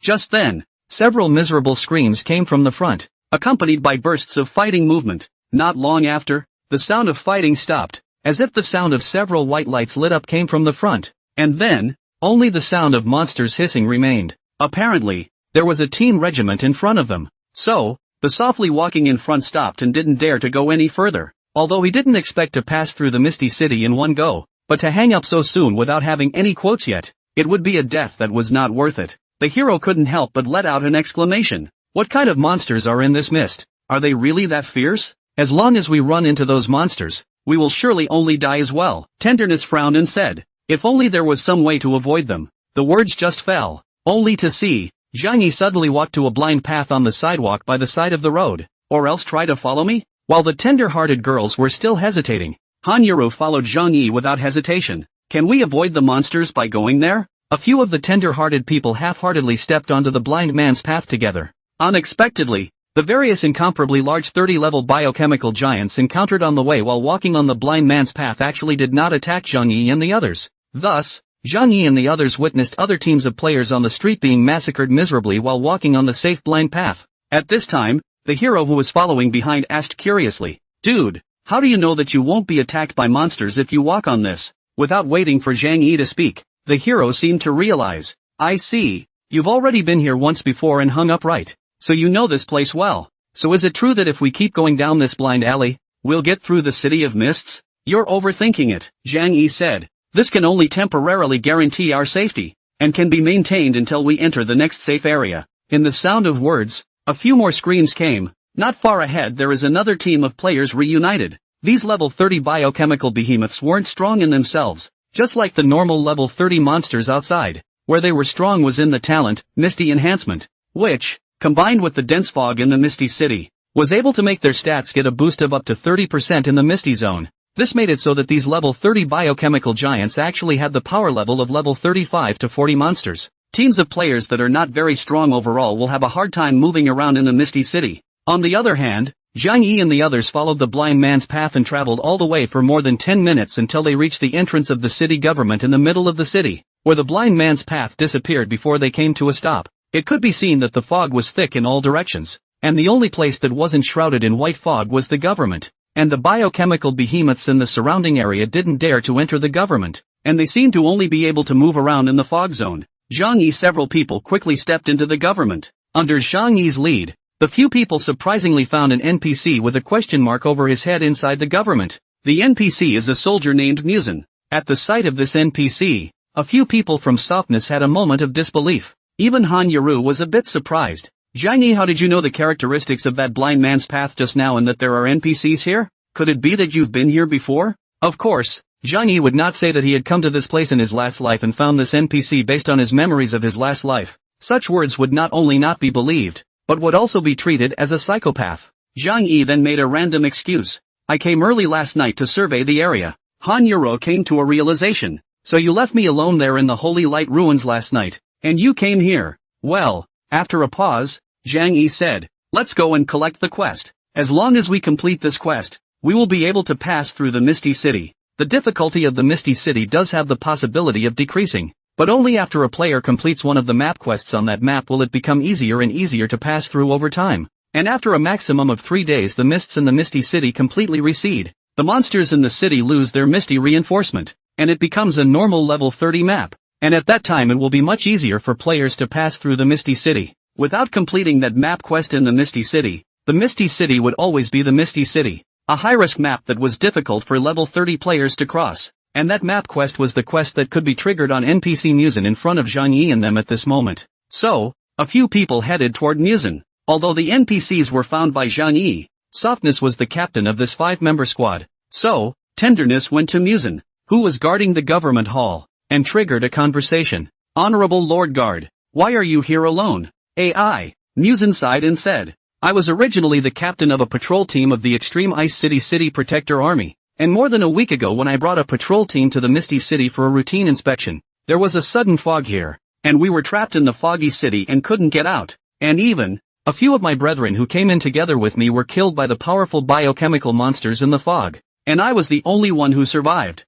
Just then, several miserable screams came from the front, accompanied by bursts of fighting movement. Not long after, the sound of fighting stopped, as if the sound of several white lights lit up came from the front, and then, only the sound of monsters hissing remained. Apparently, there was a team regiment in front of them. So, the softly walking in front stopped and didn't dare to go any further, although he didn't expect to pass through the Misty City in one go, but to hang up so soon without having any quotes yet, it would be a death that was not worth it. The hero couldn't help but let out an exclamation. What kind of monsters are in this mist? Are they really that fierce? As long as we run into those monsters, we will surely only die as well. Tenderness frowned and said, "If only there was some way to avoid them." The words just fell, only to see, Zhang Yi suddenly walked to a blind path on the sidewalk by the side of the road. "Or else try to follow me?" While the tender-hearted girls were still hesitating, Hanyuro followed Zhang Yi without hesitation. "Can we avoid the monsters by going there?" A few of the tender-hearted people half-heartedly stepped onto the blind man's path together. Unexpectedly, the various incomparably large 30-level biochemical giants encountered on the way while walking on the blind man's path actually did not attack Zhang Yi and the others. Thus, Zhang Yi and the others witnessed other teams of players on the street being massacred miserably while walking on the safe blind path. At this time, the hero who was following behind asked curiously, "Dude, how do you know that you won't be attacked by monsters if you walk on this?" Without waiting for Zhang Yi to speak, the hero seemed to realize. "I see. You've already been here once before and hung up right. So you know this place well. So is it true that if we keep going down this blind alley, we'll get through the City of Mists?" "You're overthinking it," Zhang Yi said. "This can only temporarily guarantee our safety, and can be maintained until we enter the next safe area." In the sound of words, a few more screams came. Not far ahead there is another team of players reunited. These level 30 biochemical behemoths weren't strong in themselves, just like the normal level 30 monsters outside. Where they were strong was in the talent, Misty Enhancement, which, combined with the dense fog in the Misty City, was able to make their stats get a boost of up to 30% in the Misty Zone. This made it so that these level 30 biochemical giants actually had the power level of level 35 to 40 monsters. Teams of players that are not very strong overall will have a hard time moving around in the Misty City. On the other hand, Zhang Yi and the others followed the blind man's path and traveled all the way for more than 10 minutes until they reached the entrance of the city government in the middle of the city, where the blind man's path disappeared before they came to a stop. It could be seen that the fog was thick in all directions, and the only place that wasn't shrouded in white fog was the government, and the biochemical behemoths in the surrounding area didn't dare to enter the government, and they seemed to only be able to move around in the fog zone. Zhang Yi several people quickly stepped into the government. Under Zhang Yi's lead, the few people surprisingly found an NPC with a question mark over his head inside the government. The NPC is a soldier named Muzin. At the sight of this NPC, A few people from Softness had a moment of disbelief. Even Han Yaru was a bit surprised. Zhang Yi, how did you know the characteristics of that blind man's path just now and that there are NPCs here? Could it be that you've been here before? Of course, Zhang Yi would not say that he had come to this place in his last life and found this NPC based on his memories of his last life. Such words would not only not be believed, but would also be treated as a psychopath. Zhang Yi then made a random excuse. I came early last night to survey the area. Han Yuro came to a realization. So you left me alone there in the Holy Light Ruins last night, and you came here. Well, after a pause, Zhang Yi said, let's go and collect the quest. As long as we complete this quest, we will be able to pass through the Misty City. The difficulty of the Misty City does have the possibility of decreasing, but only after a player completes one of the map quests on that map will it become easier and easier to pass through over time. And after a maximum of 3 days the mists in the Misty City completely recede. The monsters in the city lose their misty reinforcement, and it becomes a normal level 30 map. And at that time it will be much easier for players to pass through the Misty City. Without completing that map quest in the Misty City would always be the Misty City. A high-risk map that was difficult for level 30 players to cross. And that map quest was the quest that could be triggered on NPC Musen in front of Zhang Yi and them at this moment. So, a few people headed toward Musen. Although the NPCs were found by Zhang Yi, Softness was the captain of this 5-member squad. So, Tenderness went to Musen, who was guarding the government hall, and triggered a conversation. Honorable Lord Guard, why are you here alone? AI, Musen sighed and said, I was originally the captain of a patrol team of the Extreme Ice City City Protector Army, and more than a week ago when I brought a patrol team to the Misty City for a routine inspection, there was a sudden fog here, and we were trapped in the foggy city and couldn't get out, and even, a few of my brethren who came in together with me were killed by the powerful biochemical monsters in the fog, and I was the only one who survived.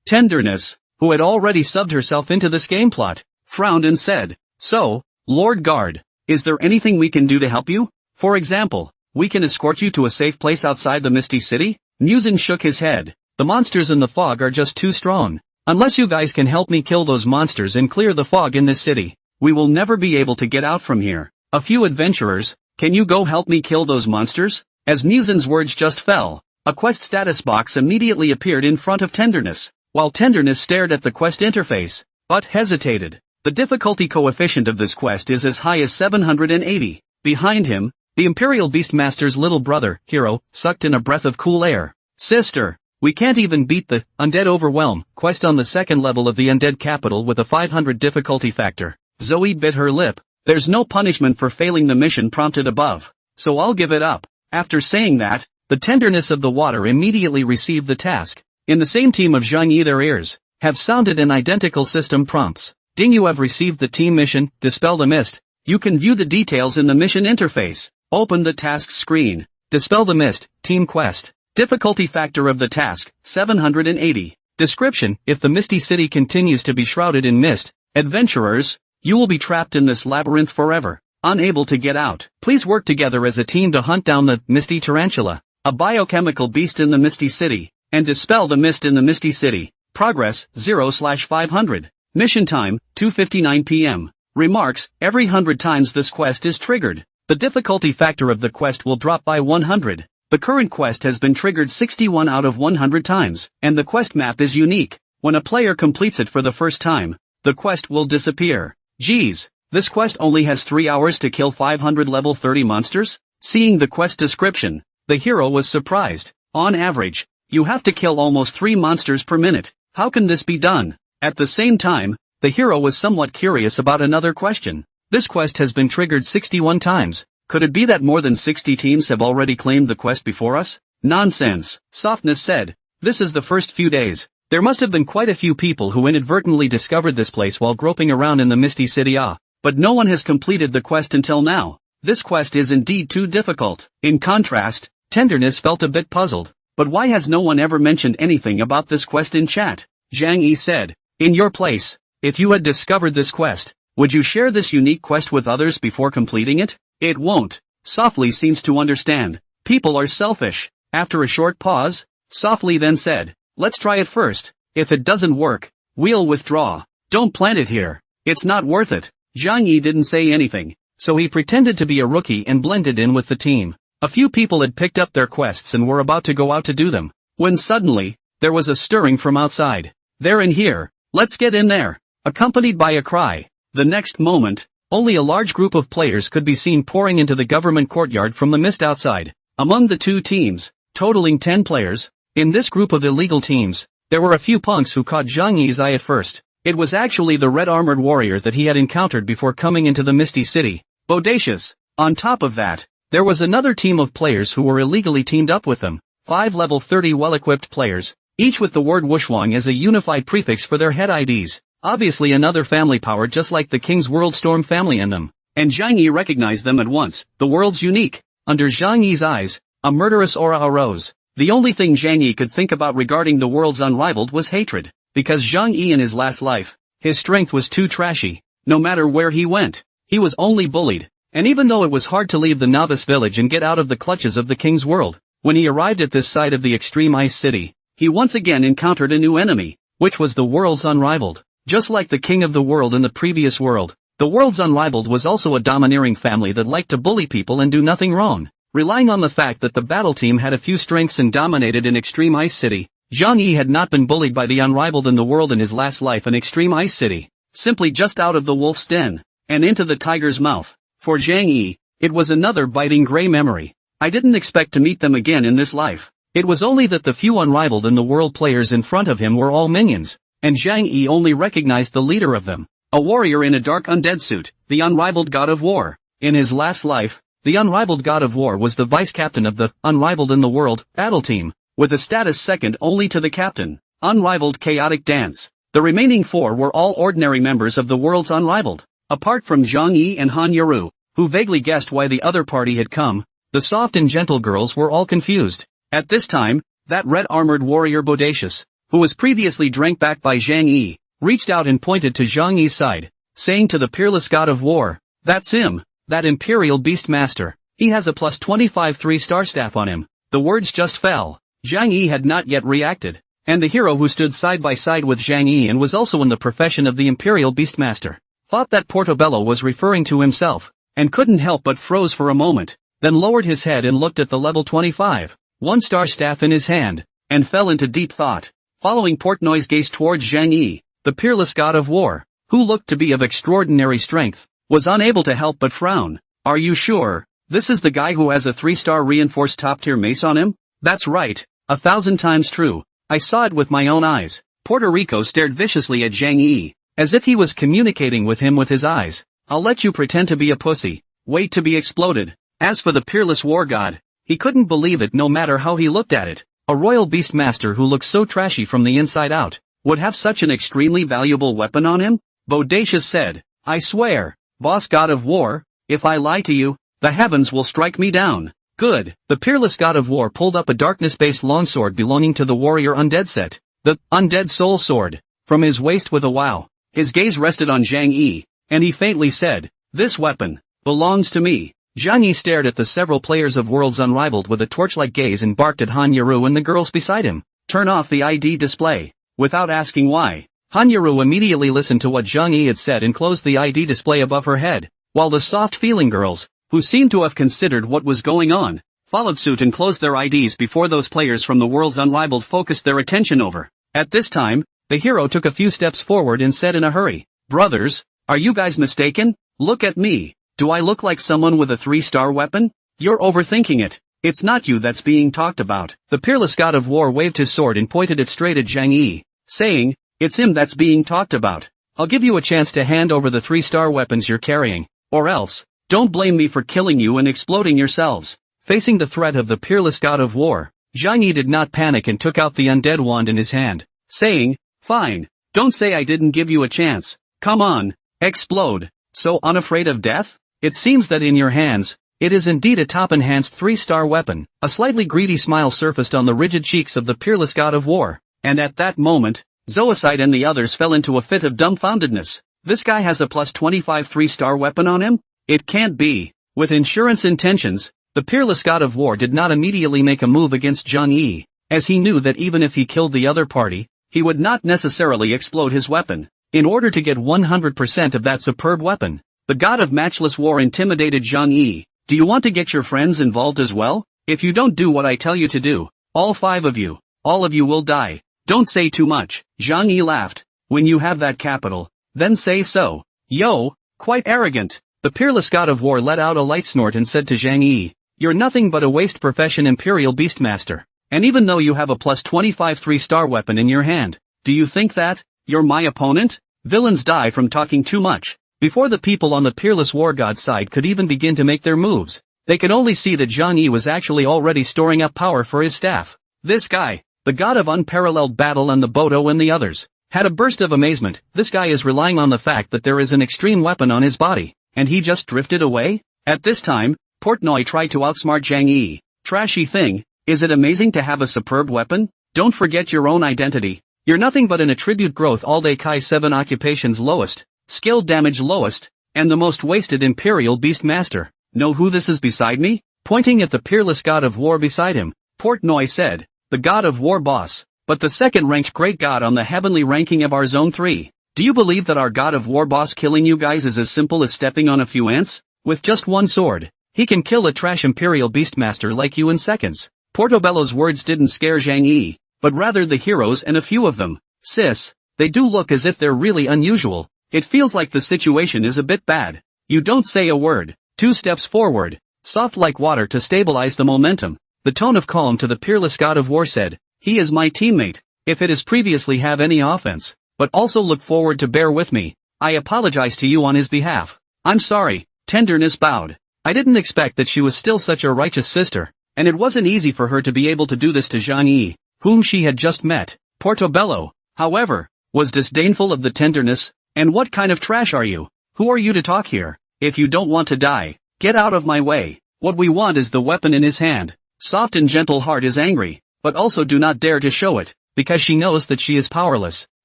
Tenderness, who had already subbed herself into this game plot, frowned and said, so, Lord Guard, is there anything we can do to help you? For example, we can escort you to a safe place outside the Misty City? Musen shook his head. The monsters in the fog are just too strong. Unless you guys can help me kill those monsters and clear the fog in this city, we will never be able to get out from here. A few adventurers, can you go help me kill those monsters? As Musen's words just fell, a quest status box immediately appeared in front of Tenderness, while Tenderness stared at the quest interface, but hesitated. The difficulty coefficient of this quest is as high as 780. Behind him, the Imperial Beastmaster's little brother, Hero, sucked in a breath of cool air. Sister, we can't even beat the Undead Overwhelm quest on the second level of the Undead Capital with a 500 difficulty factor. Zoe bit her lip. There's no punishment for failing the mission prompted above, so I'll give it up. After saying that, the Tenderness of the Water immediately received the task. In the same team of Zhang Yi their ears have sounded in identical system prompts. Ding, you have received the team mission, Dispel the Mist. You can view the details in the mission interface. Open the task screen. Dispel the Mist, Team Quest. Difficulty factor of the task, 780. Description, if the Misty City continues to be shrouded in mist, adventurers, you will be trapped in this labyrinth forever, unable to get out. Please work together as a team to hunt down the Misty Tarantula, a biochemical beast in the Misty City, and dispel the mist in the Misty City. Progress, 0/500. Mission time, 2:59 p.m. Remarks, every 100 times this quest is triggered, the difficulty factor of the quest will drop by 100. The current quest has been triggered 61 out of 100 times, and the quest map is unique. When a player completes it for the first time, the quest will disappear. Geez, this quest only has 3 hours to kill 500 level 30 monsters? Seeing the quest description, the hero was surprised. On average, you have to kill almost 3 monsters per minute. How can this be done? At the same time, the hero was somewhat curious about another question. This quest has been triggered 61 times. Could it be that more than 60 teams have already claimed the quest before us? Nonsense, Softness said. This is the first few days. There must have been quite a few people who inadvertently discovered this place while groping around in the Misty City. But no one has completed the quest until now. This quest is indeed too difficult. In contrast, Tenderness felt a bit puzzled. But why has no one ever mentioned anything about this quest in chat? Zhang Yi said. In your place, if you had discovered this quest, would you share this unique quest with others before completing it? It won't. Softly seems to understand. People are selfish. After a short pause, Softly then said, let's try it first. If it doesn't work, we'll withdraw. Don't plant it here. It's not worth it. Zhang Yi didn't say anything, so he pretended to be a rookie and blended in with the team. A few people had picked up their quests and were about to go out to do them, when suddenly, there was a stirring from outside. They're in here, let's get in there, accompanied by a cry. The next moment, only a large group of players could be seen pouring into the government courtyard from the mist outside. Among the two teams, totaling 10 players, in this group of illegal teams, there were a few punks who caught Zhang Yi's eye at first. It was actually the red-armored warrior that he had encountered before coming into the Misty City, Bodacious. On top of that, there was another team of players who were illegally teamed up with them, 5 level 30 well-equipped players, each with the word Wushwang as a unified prefix for their head IDs. Obviously another family power just like the King's World Storm family in them. And Zhang Yi recognized them at once. The world's unique. Under Zhang Yi's eyes, a murderous aura arose. The only thing Zhang Yi could think about regarding the world's unrivaled was hatred. Because Zhang Yi in his last life, his strength was too trashy. No matter where he went, he was only bullied. And even though it was hard to leave the novice village and get out of the clutches of the King's World, when he arrived at this side of the extreme ice city, he once again encountered a new enemy, which was the world's unrivaled. Just like the king of the world in the previous world, the world's unrivaled was also a domineering family that liked to bully people and do nothing wrong. Relying on the fact that the battle team had a few strengths and dominated in Extreme Ice City, Zhang Yi had not been bullied by the unrivaled in the world in his last life in Extreme Ice City, simply just out of the wolf's den, and into the tiger's mouth. For Zhang Yi, it was another biting gray memory. I didn't expect to meet them again in this life. It was only that the few unrivaled in the world players in front of him were all minions. And Zhang Yi only recognized the leader of them, a warrior in a dark undead suit, the unrivaled god of war. In his last life, the unrivaled god of war was the vice-captain of the unrivaled in the world battle team, with a status second only to the captain, unrivaled chaotic dance. The remaining 4 were all ordinary members of the world's unrivaled. Apart from Zhang Yi and Han Yaru, who vaguely guessed why the other party had come, the soft and gentle girls were all confused. At this time, that red-armored warrior Bodacious, who was previously drank back by Zhang Yi, reached out and pointed to Zhang Yi's side, saying to the peerless god of war, "That's him, that imperial beast master. He has a plus 25 3-star staff on him." The words just fell. Zhang Yi had not yet reacted, and the hero who stood side by side with Zhang Yi and was also in the profession of the imperial beastmaster, thought that Portobello was referring to himself, and couldn't help but froze for a moment, then lowered his head and looked at the level 25, 1-star staff in his hand, and fell into deep thought. Following Portnoy's gaze towards Zhang Yi, the peerless god of war, who looked to be of extraordinary strength, was unable to help but frown. "Are you sure? This is the guy who has a 3-star reinforced top-tier mace on him?" "That's right, 1,000 times true. I saw it with my own eyes." Puerto Rico stared viciously at Zhang Yi, as if he was communicating with him with his eyes. "I'll let you pretend to be a pussy. Wait to be exploded." As for the peerless war god, he couldn't believe it no matter how he looked at it. A royal beastmaster who looked so trashy from the inside out, would have such an extremely valuable weapon on him? Bodacious said, "I swear, boss god of war, if I lie to you, the heavens will strike me down." Good. The peerless god of war pulled up a darkness-based longsword belonging to the warrior undead set, the undead soul sword, from his waist with a wow. His gaze rested on Zhang Yi, and he faintly said, "This weapon belongs to me." Zhang Yi stared at the several players of Worlds Unrivaled with a torch-like gaze and barked at Han Yaru and the girls beside him, "Turn off the ID display." Without asking why, Han Yaru immediately listened to what Zhang Yi had said and closed the ID display above her head, while the soft-feeling girls, who seemed to have considered what was going on, followed suit and closed their IDs before those players from the Worlds Unrivaled focused their attention over. At this time, the hero took a few steps forward and said in a hurry, "Brothers, are you guys mistaken? Look at me. Do I look like someone with a 3-star weapon? You're overthinking it. It's not you that's being talked about." The peerless god of war waved his sword and pointed it straight at Zhang Yi, saying, "It's him that's being talked about. I'll give you a chance to hand over the 3-star weapons you're carrying, or else, don't blame me for killing you and exploding yourselves." Facing the threat of the peerless god of war, Zhang Yi did not panic and took out the undead wand in his hand, saying, "Fine, don't say I didn't give you a chance. Come on, explode. So unafraid of death? It seems that in your hands, it is indeed a top-enhanced 3-star weapon." A slightly greedy smile surfaced on the rigid cheeks of the peerless god of war, and at that moment, Zoicide and the others fell into a fit of dumbfoundedness. This guy has a plus 25 3-star weapon on him? It can't be. With insurance intentions, the peerless god of war did not immediately make a move against Zhang Yi, as he knew that even if he killed the other party, he would not necessarily explode his weapon. In order to get 100% of that superb weapon, the god of matchless war intimidated Zhang Yi. "Do you want to get your friends involved as well? If you don't do what I tell you to do, all 5 of you, all of you will die." Don't say too much, Zhang Yi laughed. When you have that capital, then say so. Yo, quite arrogant. The peerless god of war let out a light snort and said to Zhang Yi, you're nothing but a waste profession Imperial Beastmaster. And even though you have a plus 25 3-star weapon in your hand, do you think that you're my opponent? Villains die from talking too much. Before the people on the peerless war god's side could even begin to make their moves, they could only see that Zhang Yi was actually already storing up power for his staff. This guy, the god of unparalleled battle and the Bodo and the others, had a burst of amazement. This guy is relying on the fact that there is an extreme weapon on his body, and he just drifted away? At this time, Portnoy tried to outsmart Zhang Yi. Trashy thing, is it amazing to have a superb weapon? Don't forget your own identity. You're nothing but an attribute growth all day Kai 7 occupations lowest, skill damage lowest, and the most wasted Imperial Beastmaster. Know who this is beside me? Pointing at the peerless god of war beside him, Portnoy said, the god of war boss, but the second-ranked great god on the heavenly ranking of our Zone 3. Do you believe that our god of war boss killing you guys is as simple as stepping on a few ants? With just one sword, he can kill a trash Imperial Beastmaster like you in seconds. Portobello's words didn't scare Zhang Yi, but rather the heroes and a few of them. Sis, they do look as if they're really unusual. It feels like the situation is a bit bad. You don't say a word. 2 steps forward, soft like water to stabilize the momentum. The tone of calm to the peerless god of war said, he is my teammate, if it is previously have any offense, but also look forward to bear with me. I apologize to you on his behalf. I'm sorry. Tenderness bowed. I didn't expect that she was still such a righteous sister, and it wasn't easy for her to be able to do this to Zhang Yi, whom she had just met. Portobello, however, was disdainful of the tenderness. And what kind of trash are you? Who are you to talk here? If you don't want to die, get out of my way. What we want is the weapon in his hand. Soft and gentle heart is angry, but also do not dare to show it, because she knows that she is powerless.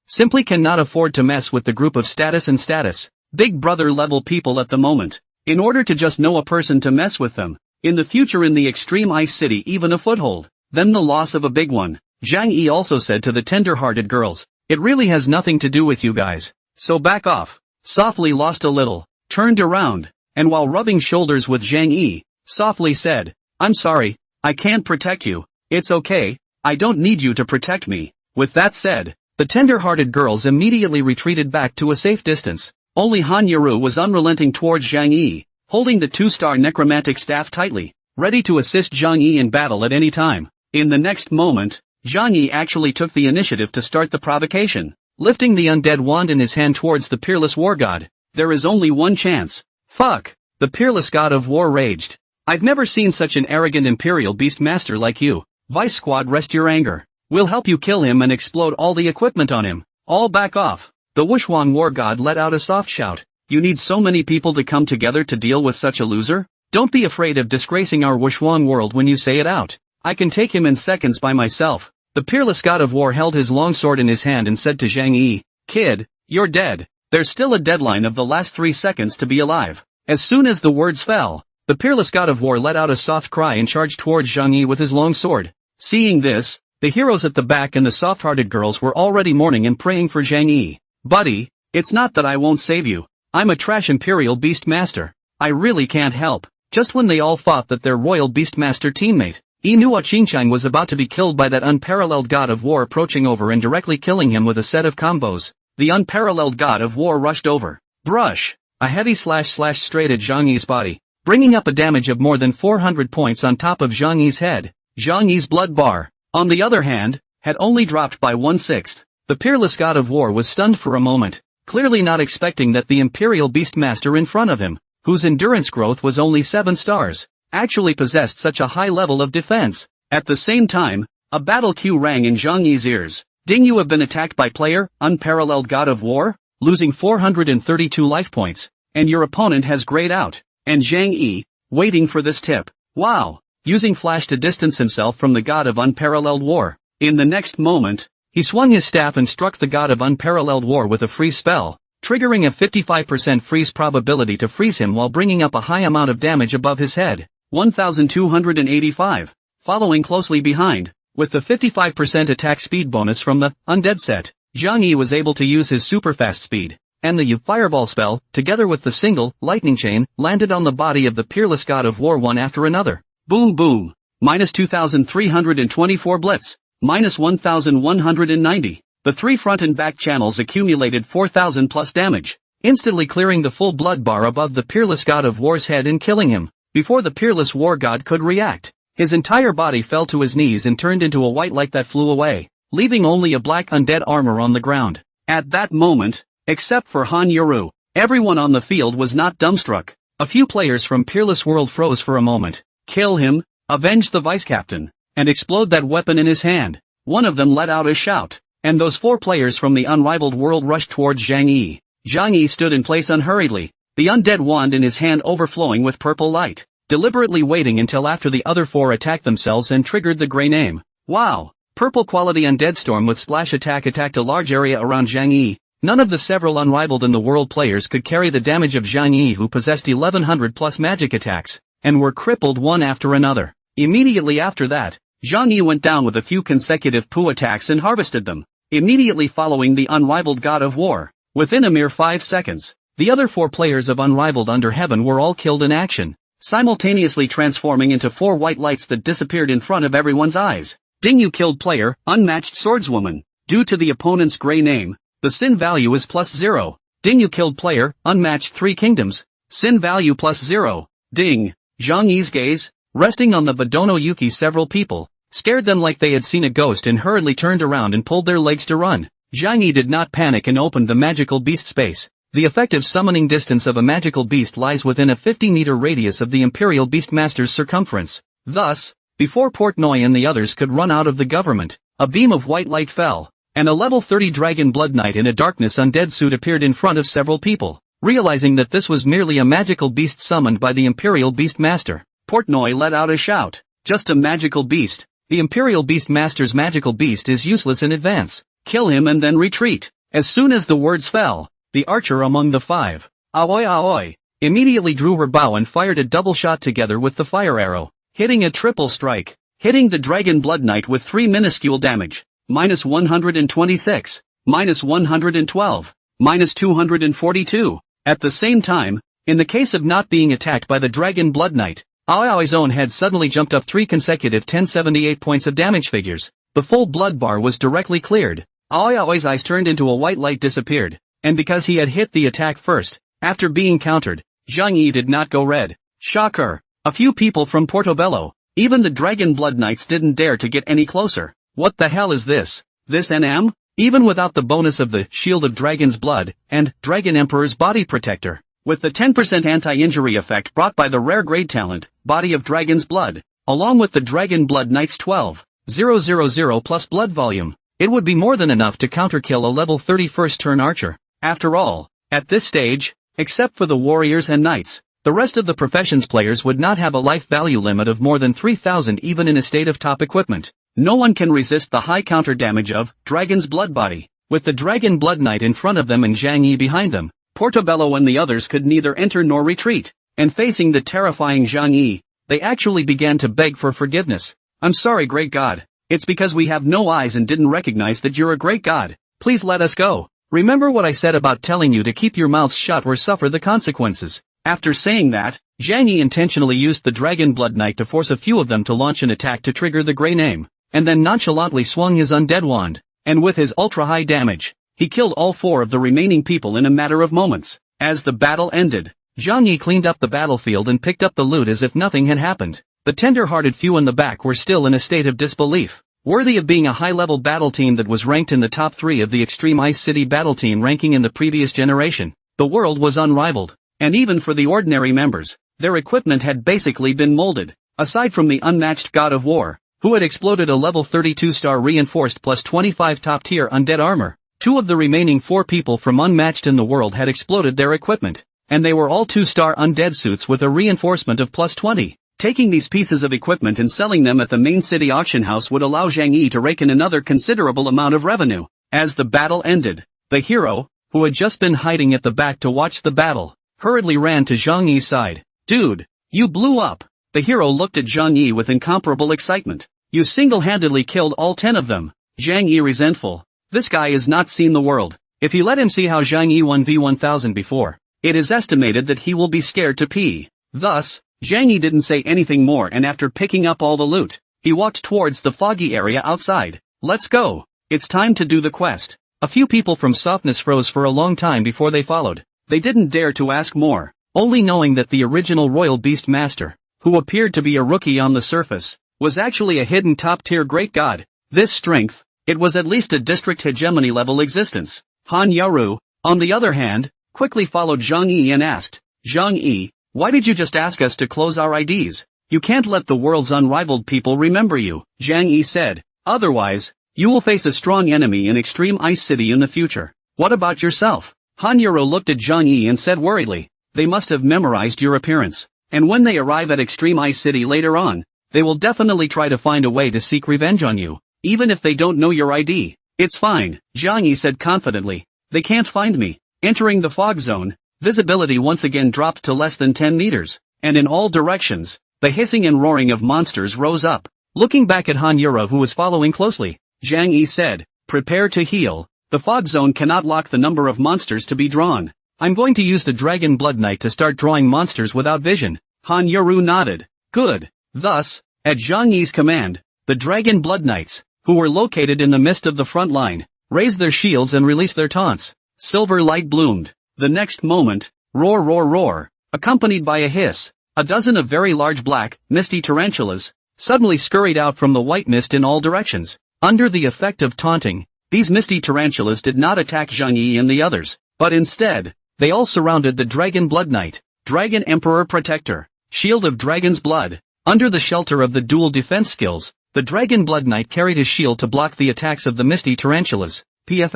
Simply cannot afford to mess with the group of status, big brother level people at the moment. In order to just know a person to mess with them, in the future in the extreme ice city even a foothold, then the loss of a big one. Zhang Yi also said to the tender-hearted girls, it really has nothing to do with you guys. So back off. Softly lost a little, turned around, and while rubbing shoulders with Zhang Yi, softly said, I'm sorry, I can't protect you. It's okay, I don't need you to protect me. With that said, the tender-hearted girls immediately retreated back to a safe distance. Only Han Yaru was unrelenting towards Zhang Yi, holding the 2-star necromantic staff tightly, ready to assist Zhang Yi in battle at any time. In the next moment, Zhang Yi actually took the initiative to start the provocation, lifting the undead wand in his hand towards the peerless war god. There is only one chance. Fuck! The peerless god of war raged. I've never seen such an arrogant Imperial Beastmaster like you. Vice Squad, rest your anger. We'll help you kill him and explode all the equipment on him. All back off. The Wuxuan war god let out a soft shout. You need so many people to come together to deal with such a loser? Don't be afraid of disgracing our Wuxuan world when you say it out. I can take him in seconds by myself. The peerless god of war held his long sword in his hand and said to Zhang Yi, kid, you're dead. There's still a deadline of the last 3 seconds to be alive. As soon as the words fell, the peerless god of war let out a soft cry and charged towards Zhang Yi with his long sword. Seeing this, the heroes at the back and the soft-hearted girls were already mourning and praying for Zhang Yi. Buddy, it's not that I won't save you. I'm a trash Imperial Beastmaster. I really can't help. Just when they all thought that their royal Beastmaster teammate, Inua Qingchang, was about to be killed by that unparalleled god of war approaching over and directly killing him with a set of combos, the unparalleled god of war rushed over. Brush! A heavy slash straight at Zhang Yi's body, bringing up a damage of more than 400 points on top of Zhang Yi's head. Zhang Yi's blood bar, on the other hand, had only dropped by 1/6. The peerless god of war was stunned for a moment, clearly not expecting that the Imperial Beastmaster in front of him, whose endurance growth was only 7 stars, actually possessed such a high level of defense. At the same time, a battle cue rang in Zhang Yi's ears. Ding, you have been attacked by player, unparalleled god of war, losing 432 life points, and your opponent has grayed out. And Zhang Yi, waiting for this tip. Wow! Using flash to distance himself from the god of unparalleled war. In the next moment, he swung his staff and struck the god of unparalleled war with a freeze spell, triggering a 55% freeze probability to freeze him while bringing up a high amount of damage above his head. 1285. Following closely behind, with the 55% attack speed bonus from the undead set, Zhang Yi was able to use his super fast speed, and the fireball spell, together with the single lightning chain, landed on the body of the peerless god of war one after another. Boom boom. -2324 blitz. minus 1190. The three front and back channels accumulated 4000 plus damage, instantly clearing the full blood bar above the peerless god of war's head and killing him. Before the peerless war god could react, his entire body fell to his knees and turned into a white light that flew away, leaving only a black undead armor on the ground. At that moment, except for Han Yoru, everyone on the field was not dumbstruck. A few players from Peerless World froze for a moment. Kill him, avenge the vice-captain, and explode that weapon in his hand. One of them let out a shout, and those four players from the unrivaled world rushed towards Zhang Yi. Zhang Yi stood in place unhurriedly, the undead wand in his hand overflowing with purple light, deliberately waiting until after the other four attacked themselves and triggered the gray name. Wow! Purple quality undead storm with splash attack attacked a large area around Zhang Yi. None of the several unrivaled in the world players could carry the damage of Zhang Yi, who possessed 1100 plus magic attacks, and were crippled one after another. Immediately after that, Zhang Yi went down with a few consecutive Pu attacks and harvested them, immediately following the unrivaled god of war. Within a mere 5 seconds, the other four players of Unrivaled Under Heaven were all killed in action, simultaneously transforming into four white lights that disappeared in front of everyone's eyes. Ding Yu killed player, Unmatched Swordswoman. Due to the opponent's gray name, the sin value is +0. Ding Yu killed player, Unmatched Three Kingdoms. Sin value +0. Ding. Zhang Yi's gaze, resting on the Vadono Yuki, several people, scared them like they had seen a ghost and hurriedly turned around and pulled their legs to run. Zhang Yi did not panic and opened the magical beast space. The effective summoning distance of a magical beast lies within a 50-meter radius of the Imperial Beastmaster's circumference. Thus, before Portnoy and the others could run out of the government, a beam of white light fell, and a level 30 Dragon Blood Knight in a darkness undead suit appeared in front of several people. Realizing that this was merely a magical beast summoned by the Imperial Beastmaster, Portnoy let out a shout. Just a magical beast. The Imperial Beastmaster's magical beast is useless in advance. Kill him and then retreat. As soon as the words fell, the archer among the five, Aoi Aoi, immediately drew her bow and fired a double shot together with the fire arrow, hitting a triple strike, hitting the Dragon Blood Knight with 3 minuscule damage, minus 126, minus 112, minus 242. At the same time, in the case of not being attacked by the Dragon Blood Knight, Aoi's own head suddenly jumped up 3 consecutive 1078 points of damage figures. The full blood bar was directly cleared. Aoi's eyes turned into a white light disappeared, and because he had hit the attack first, after being countered, Zhang Yi did not go red. Shocker! A few people from Portobello, even the Dragon Blood Knights, didn't dare to get any closer. What the hell is this? This NM? Even without the bonus of the Shield of Dragon's Blood and Dragon Emperor's Body Protector, with the 10% anti-injury effect brought by the rare grade talent, Body of Dragon's Blood, along with the Dragon Blood Knight's 12,000 plus blood volume, it would be more than enough to counterkill a level 31st turn archer. After all, at this stage, except for the warriors and knights, the rest of the professions players would not have a life value limit of more than 3000 even in a state of top equipment. No one can resist the high counter damage of Dragon's Blood Body. With the Dragon Blood Knight in front of them and Zhang Yi behind them, Portobello and the others could neither enter nor retreat, and facing the terrifying Zhang Yi, they actually began to beg for forgiveness. I'm sorry, great god. It's because we have no eyes and didn't recognize that you're a great god. Please let us go. Remember what I said about telling you to keep your mouths shut or suffer the consequences. After saying that, Zhang Yi intentionally used the Dragon Blood Knight to force a few of them to launch an attack to trigger the Grey Name, and then nonchalantly swung his undead wand, and with his ultra-high damage, he killed all 4 of the remaining people in a matter of moments. As the battle ended, Zhang Yi cleaned up the battlefield and picked up the loot as if nothing had happened. The tender-hearted few in the back were still in a state of disbelief, worthy of being a high-level battle team that was ranked in the top 3 of the Extreme Ice City battle team ranking in the previous generation. The world was unrivaled, and even for the ordinary members, their equipment had basically been molded. Aside from the unmatched God of War, who had exploded a level 32-star reinforced plus 25 top-tier undead armor, 2 of the remaining 4 people from Unmatched in the world had exploded their equipment, and they were all 2-star undead suits with a reinforcement of plus 20. Taking these pieces of equipment and selling them at the main city auction house would allow Zhang Yi to rake in another considerable amount of revenue. As the battle ended, the hero, who had just been hiding at the back to watch the battle, hurriedly ran to Zhang Yi's side. Dude, you blew up. The hero looked at Zhang Yi with incomparable excitement. You single-handedly killed all 10 of them. Zhang Yi resentful. This guy has not seen the world. If he let him see how Zhang Yi 1v1000 before, it is estimated that he will be scared to pee. Thus, Zhang Yi didn't say anything more, and after picking up all the loot, he walked towards the foggy area outside. Let's go. It's time to do the quest. A few people from Softness froze for a long time before they followed. They didn't dare to ask more, only knowing that the original Royal Beast Master, who appeared to be a rookie on the surface, was actually a hidden top-tier great god. This strength, it was at least a district hegemony level existence. Han Yaru, on the other hand, quickly followed Zhang Yi and asked, Zhang Yi, why did you just ask us to close our IDs? You can't let the world's unrivaled people remember you, Zhang Yi said. Otherwise, you will face a strong enemy in Extreme Ice City in the future. What about yourself? Han Yaru looked at Zhang Yi and said worriedly, they must have memorized your appearance. And when they arrive at Extreme Ice City later on, they will definitely try to find a way to seek revenge on you, even if they don't know your ID. It's fine, Zhang Yi said confidently. They can't find me. Entering the fog zone, visibility once again dropped to less than 10 meters, and in all directions, the hissing and roaring of monsters rose up. Looking back at Han Yaru who was following closely, Zhang Yi said, prepare to heal. The fog zone cannot lock the number of monsters to be drawn. I'm going to use the Dragon Blood Knight to start drawing monsters without vision. Han Yaru nodded. Good. Thus, at Zhang Yi's command, the Dragon Blood Knights, who were located in the midst of the front line, raised their shields and released their taunts. Silver light bloomed. The next moment, roar roar roar, accompanied by a hiss, a dozen of very large black, misty tarantulas, suddenly scurried out from the white mist in all directions. Under the effect of taunting, these misty tarantulas did not attack Zhang Yi and the others, but instead, they all surrounded the Dragon Blood Knight, Dragon Emperor Protector, Shield of Dragon's Blood. Under the shelter of the dual defense skills, the Dragon Blood Knight carried his shield to block the attacks of the misty tarantulas. A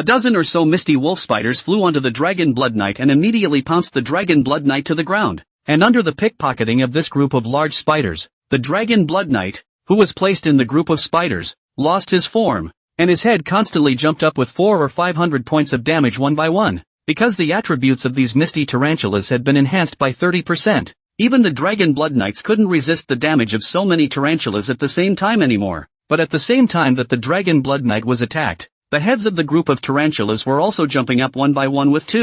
dozen or so misty wolf spiders flew onto the Dragon Blood Knight and immediately pounced the Dragon Blood Knight to the ground. And under the pickpocketing of this group of large spiders, the Dragon Blood Knight, who was placed in the group of spiders, lost his form, and his head constantly jumped up with 400 or 500 points of damage one by one. Because the attributes of these misty tarantulas had been enhanced by 30%, even the Dragon Blood Knights couldn't resist the damage of so many tarantulas at the same time anymore. But at the same time that the Dragon Blood Knight was attacked, the heads of the group of tarantulas were also jumping up one by one with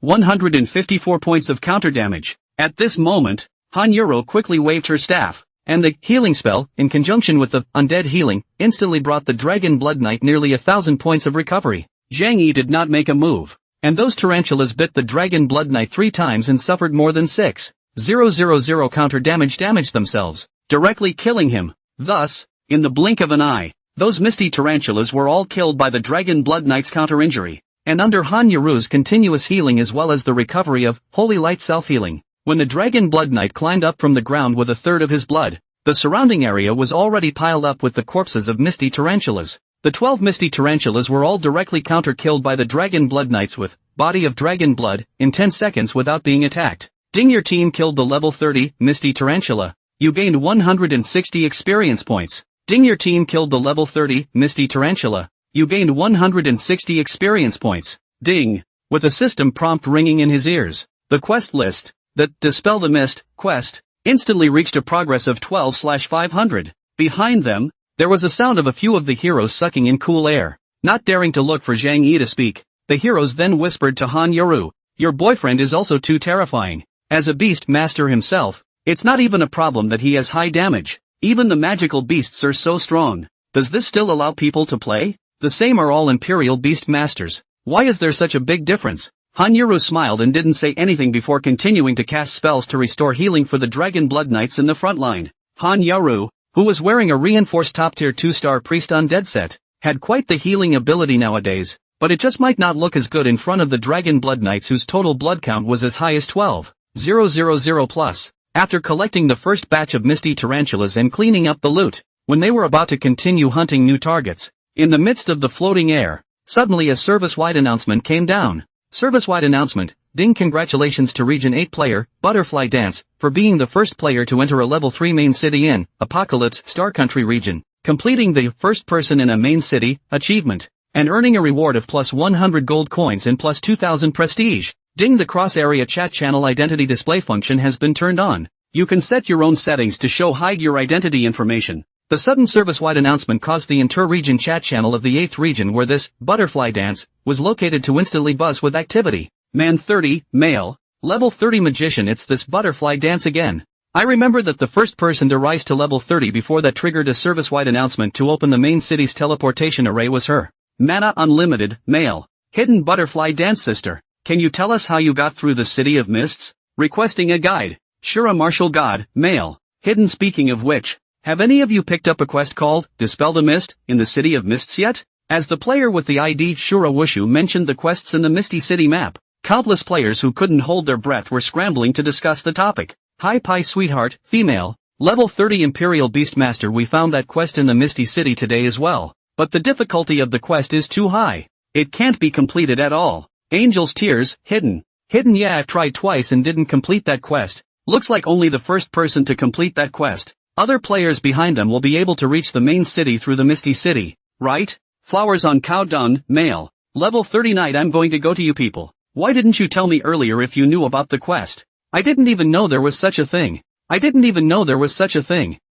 154 points of counter damage. At this moment, Han Yaru quickly waved her staff, and the healing spell, in conjunction with the undead healing, instantly brought the Dragon Blood Knight nearly 1,000 points of recovery. Zhang Yi did not make a move, and those tarantulas bit the Dragon Blood Knight 3 times and suffered more than 6,000 counter damage themselves, directly killing him. Thus, in the blink of an eye, those misty tarantulas were all killed by the Dragon Blood Knight's counter injury. And under Han Yaru's continuous healing as well as the recovery of Holy Light self-healing, when the Dragon Blood Knight climbed up from the ground with a third of his blood, the surrounding area was already piled up with the corpses of misty tarantulas. The 12 misty tarantulas were all directly counter-killed by the Dragon Blood Knights with Body of Dragon Blood in 10 seconds without being attacked. Ding, your team killed the level 30 misty tarantula. You gained 160 experience points. Ding, your team killed the level 30 misty tarantula. You gained 160 experience points. Ding. With a system prompt ringing in his ears, the quest list, the Dispel the Mist quest, instantly reached a progress of 12/500. Behind them, there was a sound of a few of the heroes sucking in cool air. Not daring to look for Zhang Yi to speak, the heroes then whispered to Han Yaru, your boyfriend is also too terrifying. As a beast master himself, it's not even a problem that he has high damage. Even the magical beasts are so strong. Does this still allow people to play? The same are all Imperial Beast Masters. Why is there such a big difference? Han Yaru smiled and didn't say anything before continuing to cast spells to restore healing for the Dragon Blood Knights in the front line. Han Yaru, who was wearing a reinforced top-tier 2-star Priest Undead set, had quite the healing ability nowadays, but it just might not look as good in front of the Dragon Blood Knights whose total blood count was as high as 12,000 plus. After collecting the first batch of misty tarantulas and cleaning up the loot, when they were about to continue hunting new targets, in the midst of the floating air, suddenly a service-wide announcement came down. Service-wide announcement, ding, congratulations to Region 8 player, Butterfly Dance, for being the first player to enter a level 3 main city in Apocalypse Star Country region, completing the first person in a main city achievement, and earning a reward of plus 100 gold coins and plus 2000 prestige. Ding, the cross-area chat channel identity display function has been turned on. You can set your own settings to hide your identity information. The sudden service-wide announcement caused the inter-region chat channel of the 8th region where this Butterfly Dance was located to instantly buzz with activity. Man 30, male, level 30 magician. It's this butterfly dance again. I remember that the first person to rise to level 30 before that triggered a service-wide announcement to open the main city's teleportation array was her. Mana Unlimited, male, hidden butterfly dance sister. Can you tell us how you got through the City of Mists? Requesting a guide. Shura Martial God, male, hidden. Speaking of which, have any of you picked up a quest called Dispel the Mist in the City of Mists yet? As the player with the ID Shura Wushu mentioned the quests in the Misty City map, countless players who couldn't hold their breath were scrambling to discuss the topic. Hi Pie Sweetheart, female, level 30 Imperial Beastmaster. We found that quest in the Misty City today as well, but the difficulty of the quest is too high. It can't be completed at all. Angel's Tears, hidden. Yeah, I've tried twice and didn't complete that quest. Looks like only the first person to complete that quest. Other players behind them will be able to reach the main city through the Misty City, right? Flowers on Cow Dung, male, level 30 Knight. I'm going to go to you people. Why didn't you tell me earlier if you knew about the quest? I didn't even know there was such a thing.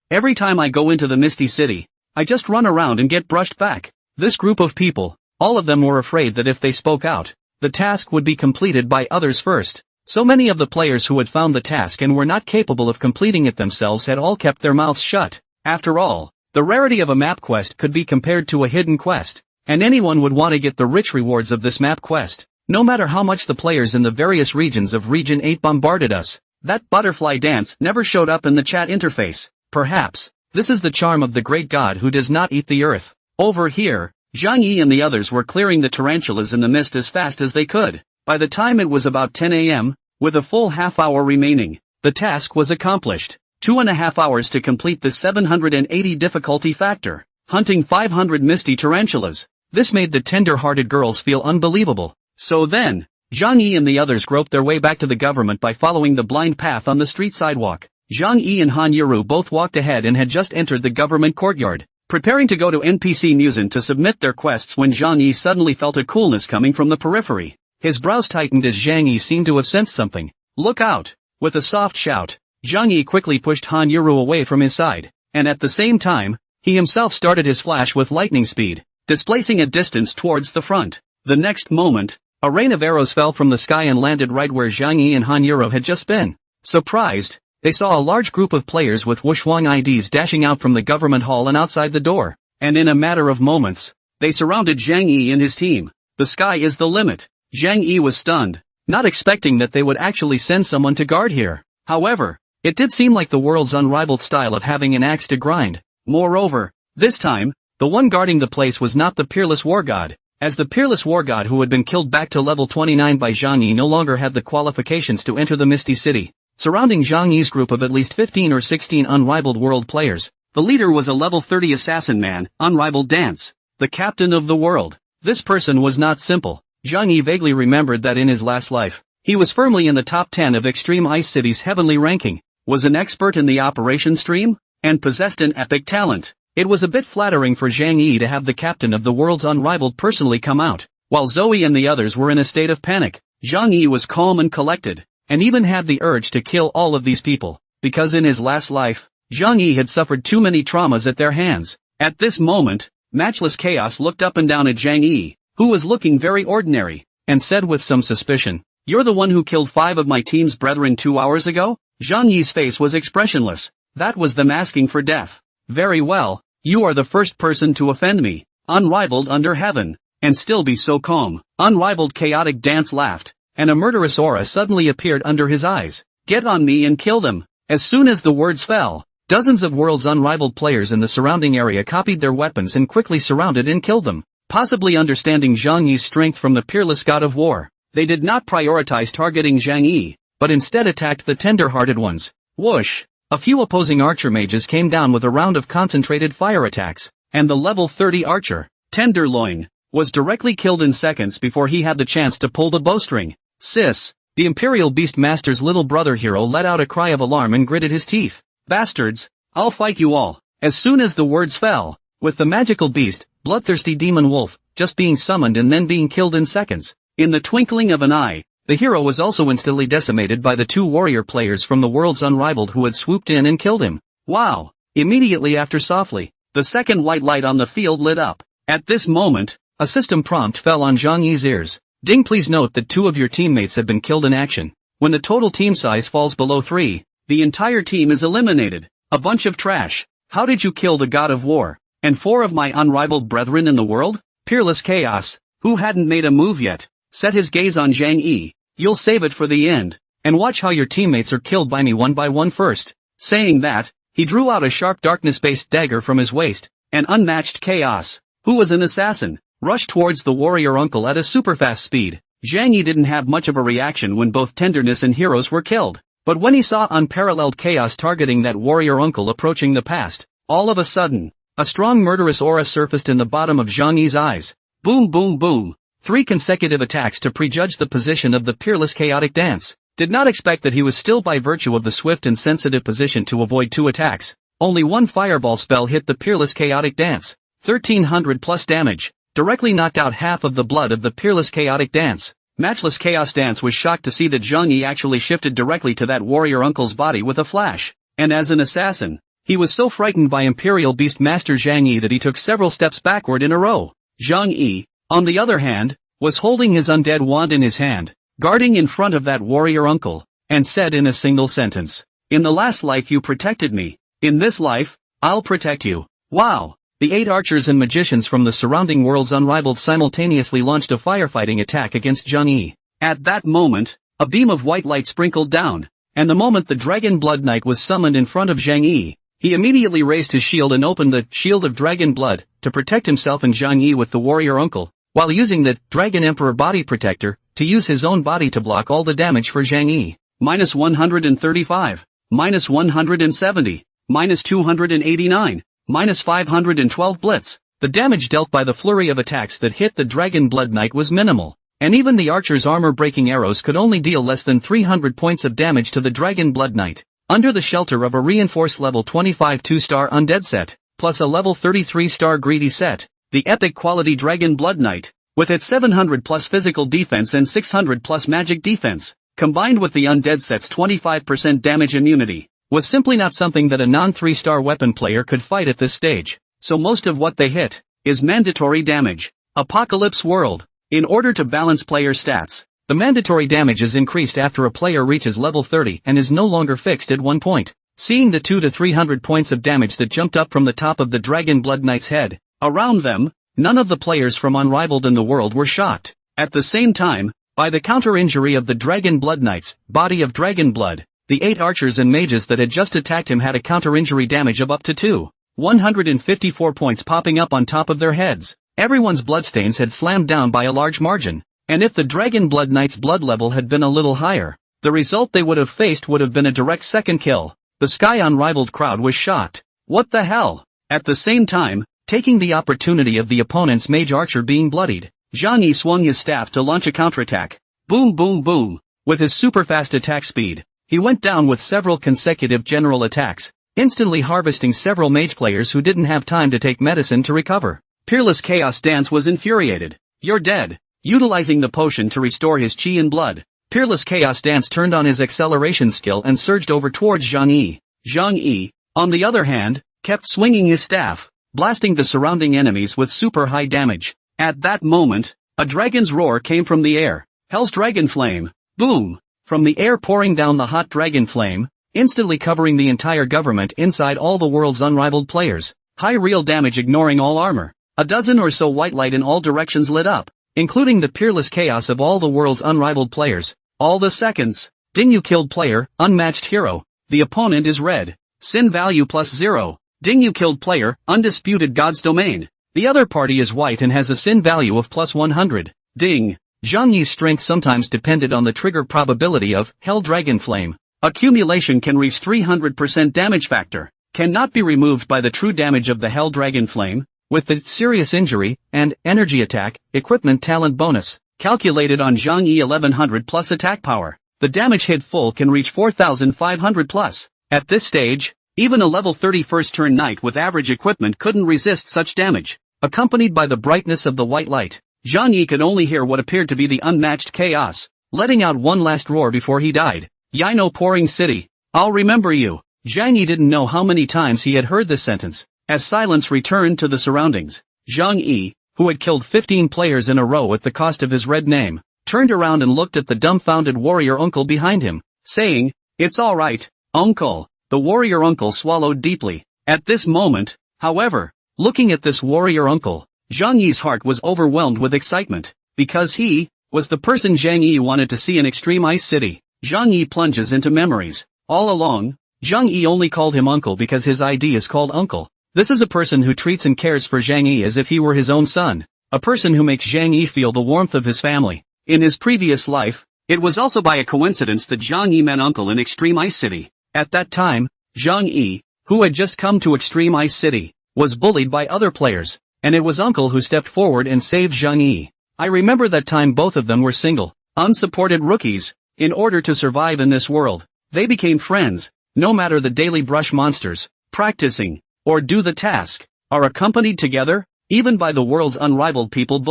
Every time I go into the Misty City, I just run around and get brushed back. This group of people, all of them were afraid that if they spoke out, the task would be completed by others first. So many of the players who had found the task and were not capable of completing it themselves had all kept their mouths shut. After all, the rarity of a map quest could be compared to a hidden quest, and anyone would want to get the rich rewards of this map quest. No matter how much the players in the various regions of Region 8 bombarded us, that butterfly dance never showed up in the chat interface. Perhaps, this is the charm of the great god who does not eat the earth. Over here, Zhang Yi and the others were clearing the tarantulas in the mist as fast as they could. By the time it was about 10 a.m., with a full half-hour remaining, the task was accomplished. 2.5 hours to complete the 780 difficulty factor, hunting 500 misty tarantulas. This made the tender-hearted girls feel unbelievable. So then, Zhang Yi and the others groped their way back to the government by following the blind path on the street sidewalk. Zhang Yi and Han Yuru both walked ahead and had just entered the government courtyard, preparing to go to NPC Museum to submit their quests when Zhang Yi suddenly felt a coolness coming from the periphery. His brows tightened as Zhang Yi seemed to have sensed something. Look out! With a soft shout, Zhang Yi quickly pushed Han Yuru away from his side, and at the same time, he himself started his flash with lightning speed, displacing a distance towards the front. The next moment, a rain of arrows fell from the sky and landed right where Zhang Yi and Han Yuru had just been. Surprised, they saw a large group of players with Wushuang IDs dashing out from the government hall and outside the door, and in a matter of moments, they surrounded Zhang Yi and his team. The sky is the limit. Zhang Yi was stunned, not expecting that they would actually send someone to guard here. However, it did seem like the world's unrivaled style of having an axe to grind. Moreover, this time, the one guarding the place was not the peerless war god, as the peerless war god who had been killed back to level 29 by Zhang Yi no longer had the qualifications to enter the Misty City. Surrounding Zhang Yi's group of at least 15 or 16 unrivaled world players, the leader was a level 30 assassin man, Unrivaled Dance, the captain of the world. This person was not simple. Zhang Yi vaguely remembered that in his last life, he was firmly in the top 10 of Extreme Ice City's heavenly ranking, was an expert in the operation stream, and possessed an epic talent. It was a bit flattering for Zhang Yi to have the captain of the world's unrivaled personally come out. While Zoe and the others were in a state of panic, Zhang Yi was calm and collected, and even had the urge to kill all of these people, because in his last life, Zhang Yi had suffered too many traumas at their hands. At this moment, Matchless Chaos looked up and down at Zhang Yi, who was looking very ordinary, and said with some suspicion, "You're the one who killed 5 of my team's brethren 2 hours ago?" Zhang Yi's face was expressionless. That was them asking for death. Very well, you are the first person to offend me, unrivaled under heaven, and still be so calm. Unrivaled Chaotic Dance laughed, and a murderous aura suddenly appeared under his eyes. Get on me and kill them. As soon as the words fell, dozens of world's unrivaled players in the surrounding area copied their weapons and quickly surrounded and killed them. Possibly understanding Zhang Yi's strength from the peerless god of war, they did not prioritize targeting Zhang Yi, but instead attacked the tender-hearted ones. Whoosh! A few opposing archer mages came down with a round of concentrated fire attacks, and the level 30 archer, Tenderloin, was directly killed in seconds before he had the chance to pull the bowstring. Sis! The Imperial Beastmaster's little brother hero let out a cry of alarm and gritted his teeth. Bastards! I'll fight you all! As soon as the words fell, with the magical beast, bloodthirsty demon wolf, just being summoned and then being killed in seconds, in the twinkling of an eye, the hero was also instantly decimated by the 2 warrior players from the world's unrivaled who had swooped in and killed him. Wow! Immediately after softly, the second white light on the field lit up. At this moment, a system prompt fell on Zhang Yi's ears. Ding, please note that 2 of your teammates have been killed in action. When the total team size falls below 3, the entire team is eliminated. A bunch of trash. How did you kill the god of war? And 4 of my unrivaled brethren in the world? Peerless Chaos, who hadn't made a move yet, set his gaze on Zhang Yi. You'll save it for the end. And watch how your teammates are killed by me one by one first. Saying that, he drew out a sharp darkness-based dagger from his waist, and unmatched Chaos, who was an assassin, rushed towards the warrior uncle at a super-fast speed. Zhang Yi didn't have much of a reaction when both Tenderness and Heroes were killed, but when he saw unparalleled Chaos targeting that warrior uncle approaching the past, all of a sudden, a strong murderous aura surfaced in the bottom of Zhang Yi's eyes. Boom boom boom. 3 consecutive attacks to prejudge the position of the peerless chaotic dance. Did not expect that he was still by virtue of the swift and sensitive position to avoid 2 attacks. Only 1 fireball spell hit the peerless chaotic dance. 1300 plus damage. Directly knocked out half of the blood of the peerless chaotic dance. Matchless Chaos Dance was shocked to see that Zhang Yi actually shifted directly to that warrior uncle's body with a flash. And as an assassin, he was so frightened by Imperial Beast Master Zhang Yi that he took several steps backward in a row. Zhang Yi, on the other hand, was holding his undead wand in his hand, guarding in front of that warrior uncle, and said in a single sentence, "In the last life you protected me. In this life, I'll protect you." Wow! The 8 archers and magicians from the surrounding worlds unrivaled simultaneously launched a firefighting attack against Zhang Yi. At that moment, a beam of white light sprinkled down, and the moment the Dragon Blood Knight was summoned in front of Zhang Yi, he immediately raised his shield and opened the Shield of Dragon Blood to protect himself and Zhang Yi with the warrior uncle, while using the Dragon Emperor Body Protector to use his own body to block all the damage for Zhang Yi. Minus 135, minus 170, minus 289. Minus 512 blitz. The damage dealt by the flurry of attacks that hit the Dragon Blood Knight was minimal, and even the archer's armor-breaking arrows could only deal less than 300 points of damage to the Dragon Blood Knight. Under the shelter of a reinforced level 25 2-star undead set, plus a level 33-star greedy set, the epic quality Dragon Blood Knight, with its 700 plus physical defense and 600 plus magic defense, combined with the undead set's 25% damage immunity, was simply not something that a non-3-star weapon player could fight at this stage, so most of what they hit is mandatory damage. Apocalypse World. In order to balance player stats, the mandatory damage is increased after a player reaches level 30 and is no longer fixed at 1 point. Seeing the 200 to 300 points of damage that jumped up from the top of the Dragon Blood Knight's head, around them, none of the players from Unrivaled in the world were shocked. At the same time, by the counter-injury of the Dragon Blood Knight's body of dragon blood, the 8 archers and mages that had just attacked him had a counter-injury damage of up to 154 points popping up on top of their heads. Everyone's bloodstains had slammed down by a large margin, and if the Dragon Blood Knight's blood level had been a little higher, the result they would have faced would have been a direct second kill. The Sky Unrivaled crowd was shocked. What the hell? At the same time, taking the opportunity of the opponent's mage archer being bloodied, Zhang Yi swung his staff to launch a counterattack. Boom boom boom. With his super-fast attack speed, he went down with several consecutive general attacks, instantly harvesting several mage players who didn't have time to take medicine to recover. Peerless Chaos Dance was infuriated. "You're dead." Utilizing the potion to restore his chi and blood, Peerless Chaos Dance turned on his acceleration skill and surged over towards Zhang Yi. Zhang Yi, on the other hand, kept swinging his staff, blasting the surrounding enemies with super high damage. At that moment, a dragon's roar came from the air. Hell's Dragon Flame. Boom! From the air pouring down the hot dragon flame, instantly covering the entire government inside all the world's unrivaled players. High real damage ignoring all armor. A dozen or so white light in all directions lit up, including the peerless chaos of all the world's unrivaled players. All the seconds. Ding, you killed player, unmatched hero. The opponent is red. Sin value +0. Ding, you killed player, undisputed God's domain. The other party is white and has a sin value of +100. Ding. Zhang Yi's strength sometimes depended on the trigger probability of Hell Dragon Flame. Accumulation can reach 300% damage factor. Cannot be removed by the true damage of the Hell Dragon Flame, with the serious injury and energy attack equipment talent bonus, calculated on Zhang Yi 1100 plus attack power. The damage hit full can reach 4500 plus. At this stage, even a level 31st turn knight with average equipment couldn't resist such damage. Accompanied by the brightness of the white light, Zhang Yi could only hear what appeared to be the unmatched chaos, letting out one last roar before he died. Yino pouring city. I'll remember you. Zhang Yi didn't know how many times he had heard this sentence, as silence returned to the surroundings. Zhang Yi, who had killed 15 players in a row at the cost of his red name, turned around and looked at the dumbfounded warrior uncle behind him, saying, "It's all right, uncle." The warrior uncle swallowed deeply. At this moment, however, looking at this warrior uncle, Zhang Yi's heart was overwhelmed with excitement, because he was the person Zhang Yi wanted to see in Extreme Ice City. Zhang Yi plunges into memories. All along, Zhang Yi only called him uncle because his ID is called uncle. This is a person who treats and cares for Zhang Yi as if he were his own son. A person who makes Zhang Yi feel the warmth of his family. In his previous life, it was also by a coincidence that Zhang Yi met uncle in Extreme Ice City. At that time, Zhang Yi, who had just come to Extreme Ice City, was bullied by other players, and it was uncle who stepped forward and saved Zhang Yi. I remember that time both of them were single, unsupported rookies. In order to survive in this world, they became friends. No matter the daily brush monsters, practicing, or do the task, are accompanied together, even by the world's unrivaled people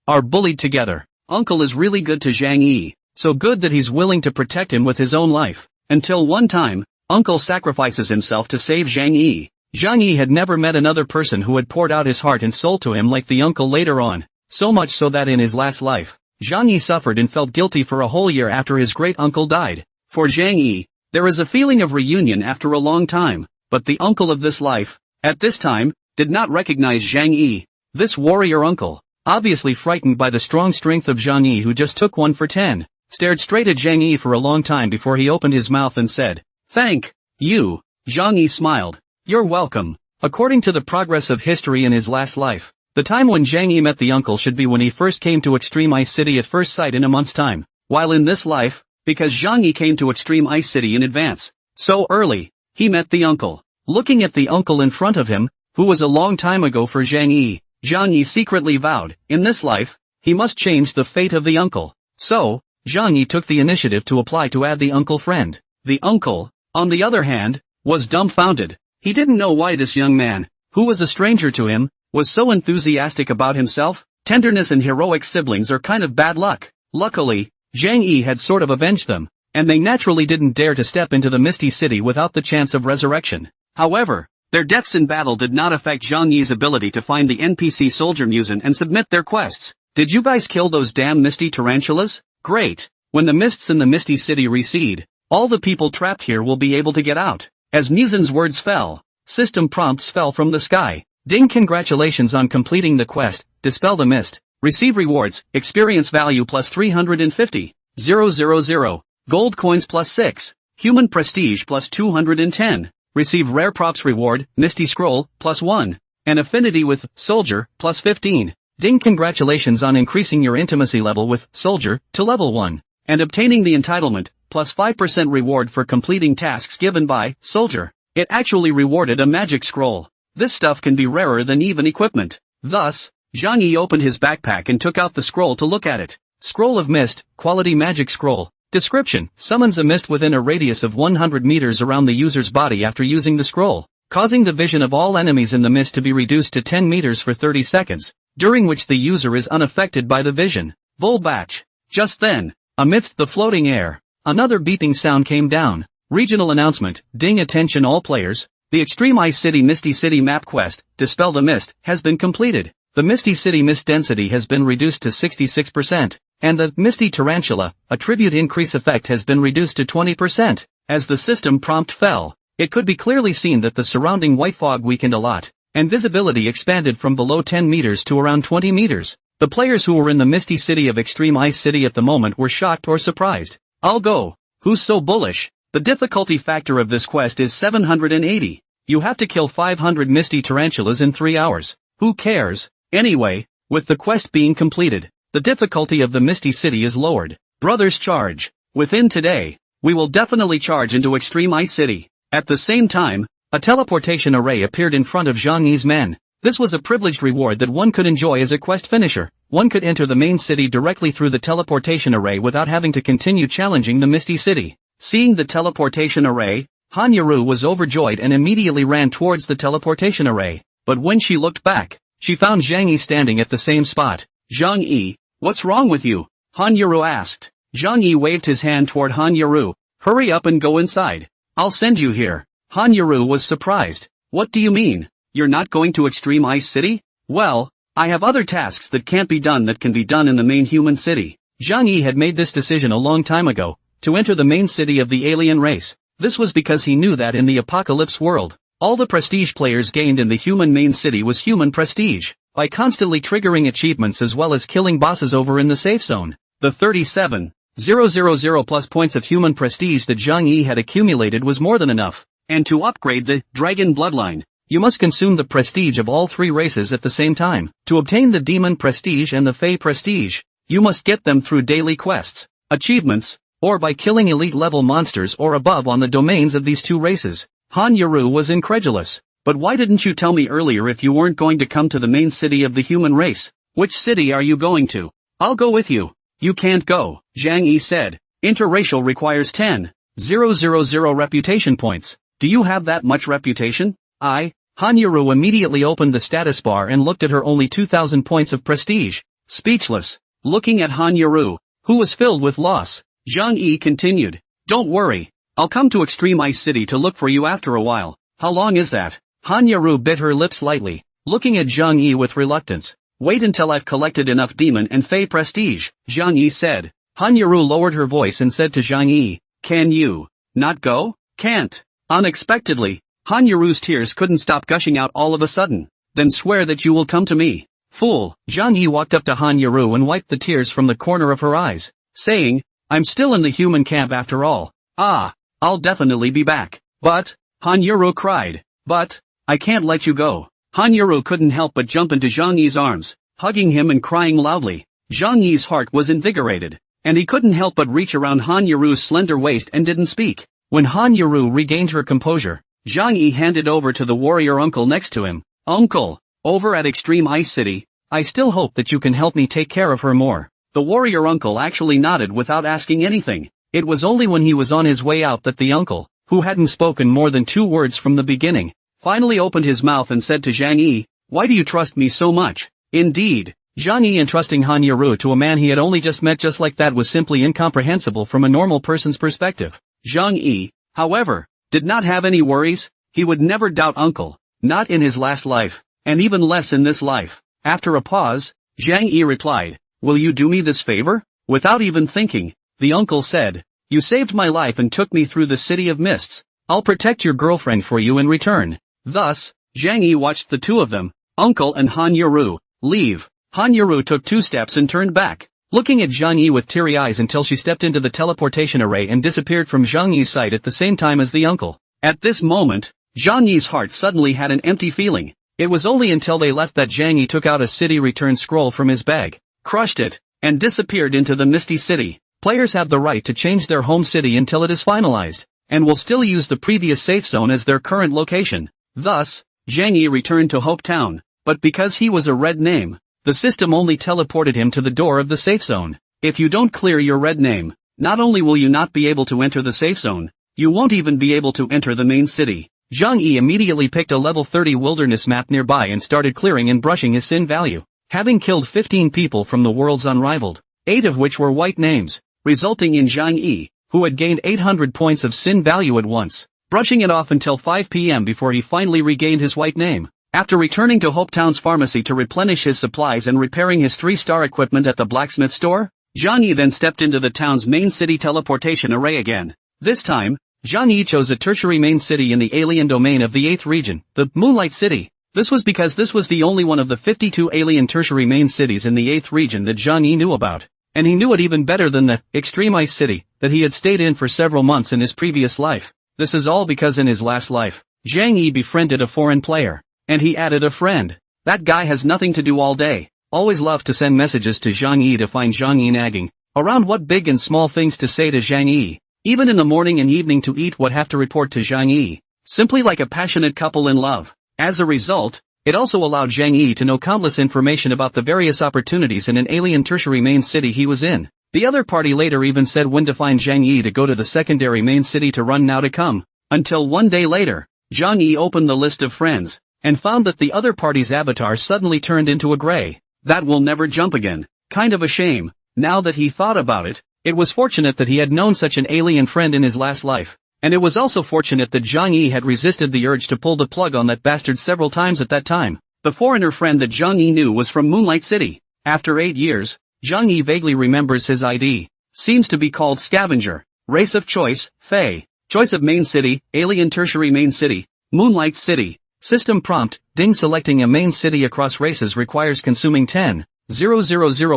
are bullied together. Uncle is really good to Zhang Yi, so good that he's willing to protect him with his own life. Until one time, uncle sacrifices himself to save Zhang Yi. Zhang Yi had never met another person who had poured out his heart and soul to him like the uncle later on, so much so that in his last life, Zhang Yi suffered and felt guilty for a whole year after his great uncle died. For Zhang Yi, there is a feeling of reunion after a long time, but the uncle of this life, at this time, did not recognize Zhang Yi. This warrior uncle, obviously frightened by the strong strength of Zhang Yi who just took 1 for 10, stared straight at Zhang Yi for a long time before he opened his mouth and said, "Thank you." Zhang Yi smiled. "You're welcome." According to the progress of history in his last life, the time when Zhang Yi met the uncle should be when he first came to Extreme Ice City at first sight in a month's time, while in this life, because Zhang Yi came to Extreme Ice City in advance, so early, he met the uncle. Looking at the uncle in front of him, who was a long time ago for Zhang Yi secretly vowed, in this life, he must change the fate of the uncle. So, Zhang Yi took the initiative to apply to add the uncle friend. The uncle, on the other hand, was dumbfounded. He didn't know why this young man, who was a stranger to him, was so enthusiastic about himself. Tenderness and heroic siblings are kind of bad luck. Luckily, Zhang Yi had sort of avenged them, and they naturally didn't dare to step into the Misty City without the chance of resurrection. However, their deaths in battle did not affect Zhang Yi's ability to find the NPC soldier musin and submit their quests. "Did you guys kill those damn misty tarantulas? Great. When the mists in the Misty City recede, all the people trapped here will be able to get out." As Musin's words fell, system prompts fell from the sky. Ding! Congratulations on completing the quest, Dispel the Mist. Receive rewards, experience value plus 350, 000, gold coins plus 6, human prestige plus 210. Receive rare props reward, Misty Scroll, plus 1, and affinity with Soldier, plus 15. Ding! Congratulations on increasing your intimacy level with Soldier to level 1, and obtaining the entitlement, plus 5% reward for completing tasks given by Soldier. It actually rewarded a magic scroll. This stuff can be rarer than even equipment. Thus, Zhang Yi opened his backpack and took out the scroll to look at it. Scroll of Mist, quality magic scroll. Description: summons a mist within a radius of 100 meters around the user's body after using the scroll, causing the vision of all enemies in the mist to be reduced to 10 meters for 30 seconds, during which the user is unaffected by the vision. Bull batch. Just then, amidst the floating air, another beeping sound came down. Regional announcement: ding! Attention all players, the Extreme Ice City Misty City map quest, Dispel the Mist, has been completed. The Misty City mist density has been reduced to 66%, and the Misty Tarantula, attribute increase effect has been reduced to 20%. As the system prompt fell, it could be clearly seen that the surrounding white fog weakened a lot, and visibility expanded from below 10 meters to around 20 meters. The players who were in the Misty City of Extreme Ice City at the moment were shocked or surprised. I'll go. Who's so bullish? The difficulty factor of this quest is 780. You have to kill 500 Misty Tarantulas in 3 hours. Who cares? Anyway, with the quest being completed, the difficulty of the Misty City is lowered. Brothers charge. Within today, we will definitely charge into Extreme Ice City. At the same time, a teleportation array appeared in front of Zhang Yi's men. This was a privileged reward that one could enjoy as a quest finisher. One could enter the main city directly through the teleportation array without having to continue challenging the Misty City. Seeing the teleportation array, Han Yaru was overjoyed and immediately ran towards the teleportation array. But when she looked back, she found Zhang Yi standing at the same spot. Zhang Yi, what's wrong with you? Han Yaru asked. Zhang Yi waved his hand toward Han Yaru. Hurry up and go inside. I'll send you here. Han Yaru was surprised. What do you mean? You're not going to Extreme Ice City? Well, I have other tasks that can't be done that can be done in the main human city. Zhang Yi had made this decision a long time ago, to enter the main city of the alien race. This was because he knew that in the apocalypse world, all the prestige players gained in the human main city was human prestige, by constantly triggering achievements as well as killing bosses over in the safe zone. The 37,000 plus points of human prestige that Zhang Yi had accumulated was more than enough. And to upgrade the dragon bloodline, you must consume the prestige of all three races at the same time. To obtain the demon prestige and the fey prestige, you must get them through daily quests, achievements, or by killing elite level monsters or above on the domains of these two races. Han Yaru was incredulous. But why didn't you tell me earlier if you weren't going to come to the main city of the human race? Which city are you going to? I'll go with you. You can't go, Zhang Yi said. Interracial requires 10,000 reputation points. Do you have that much reputation? Han Yaru immediately opened the status bar and looked at her only 2,000 points of prestige. Speechless, looking at Han Yaru, who was filled with loss, Zhang Yi continued. Don't worry. I'll come to Extreme Ice City to look for you after a while. How long is that? Han Yaru bit her lips lightly, looking at Zhang Yi with reluctance. Wait until I've collected enough demon and fey prestige, Zhang Yi said. Han Yaru lowered her voice and said to Zhang Yi, can you not go? Can't. Unexpectedly, Han Yaru's tears couldn't stop gushing out all of a sudden. Then swear that you will come to me. Fool. Zhang Yi walked up to Han Yaru and wiped the tears from the corner of her eyes, saying, I'm still in the human camp after all. I'll definitely be back. But, Han Yaru cried, but, I can't let you go. Han Yaru couldn't help but jump into Zhang Yi's arms, hugging him and crying loudly. Zhang Yi's heart was invigorated, and he couldn't help but reach around Han Yaru's slender waist and didn't speak. When Han Yaru regained her composure, Zhang Yi handed over to the warrior uncle next to him. Uncle, over at Extreme Ice City, I still hope that you can help me take care of her more. The warrior uncle actually nodded without asking anything. It was only when he was on his way out that the uncle, who hadn't spoken more than 2 words from the beginning, finally opened his mouth and said to Zhang Yi, why do you trust me so much? Indeed, Zhang Yi entrusting Han Yaru to a man he had only just met just like that was simply incomprehensible from a normal person's perspective. Zhang Yi, however, did not have any worries. He would never doubt uncle, not in his last life, and even less in this life. After a pause, Zhang Yi replied, will you do me this favor? Without even thinking, the uncle said, you saved my life and took me through the city of mists. I'll protect your girlfriend for you in return. Thus, Zhang Yi watched the two of them, uncle and Han Yaru, leave. Han Yaru took 2 steps and turned back, looking at Zhang Yi with teary eyes until she stepped into the teleportation array and disappeared from Zhang Yi's sight at the same time as the uncle. At this moment, Zhang Yi's heart suddenly had an empty feeling. It was only until they left that Zhang Yi took out a city return scroll from his bag, crushed it, and disappeared into the misty city. Players have the right to change their home city until it is finalized, and will still use the previous safe zone as their current location. Thus, Zhang Yi returned to Hope Town, but because he was a red name, the system only teleported him to the door of the safe zone. If you don't clear your red name, not only will you not be able to enter the safe zone, you won't even be able to enter the main city. Zhang Yi immediately picked a level 30 wilderness map nearby and started clearing and brushing his sin value, having killed 15 people from the world's unrivaled, 8 of which were white names, resulting in Zhang Yi, who had gained 800 points of sin value at once, brushing it off until 5 p.m. before he finally regained his white name. After returning to Hope Town's pharmacy to replenish his supplies and repairing his 3-star equipment at the blacksmith store, Zhang Yi then stepped into the town's main city teleportation array again. This time, Zhang Yi chose a tertiary main city in the alien domain of the 8th region, the Moonlight City. This was because this was the only one of the 52 alien tertiary main cities in the 8th region that Zhang Yi knew about. And he knew it even better than the Extreme Ice City that he had stayed in for several months in his previous life. This is all because in his last life, Zhang Yi befriended a foreign player. And he added a friend. That guy has nothing to do all day. Always loved to send messages to Zhang Yi to find Zhang Yi nagging around what big and small things to say to Zhang Yi. Even in the morning and evening to eat what have to report to Zhang Yi. Simply like a passionate couple in love. As a result, it also allowed Zhang Yi to know countless information about the various opportunities in an alien tertiary main city he was in. The other party later even said when to find Zhang Yi to go to the secondary main city to run now to come. Until one day later, Zhang Yi opened the list of friends, and found that the other party's avatar suddenly turned into a gray. That will never jump again. Kind of a shame. Now that he thought about it, it was fortunate that he had known such an alien friend in his last life. And it was also fortunate that Zhang Yi had resisted the urge to pull the plug on that bastard several times at that time. The foreigner friend that Zhang Yi knew was from Moonlight City. After 8 years, Zhang Yi vaguely remembers his ID. Seems to be called Scavenger. Race of choice, Fey. Choice of main city, Alien Tertiary Main City. Moonlight City. System prompt, ding. Selecting a main city across races requires consuming 10,000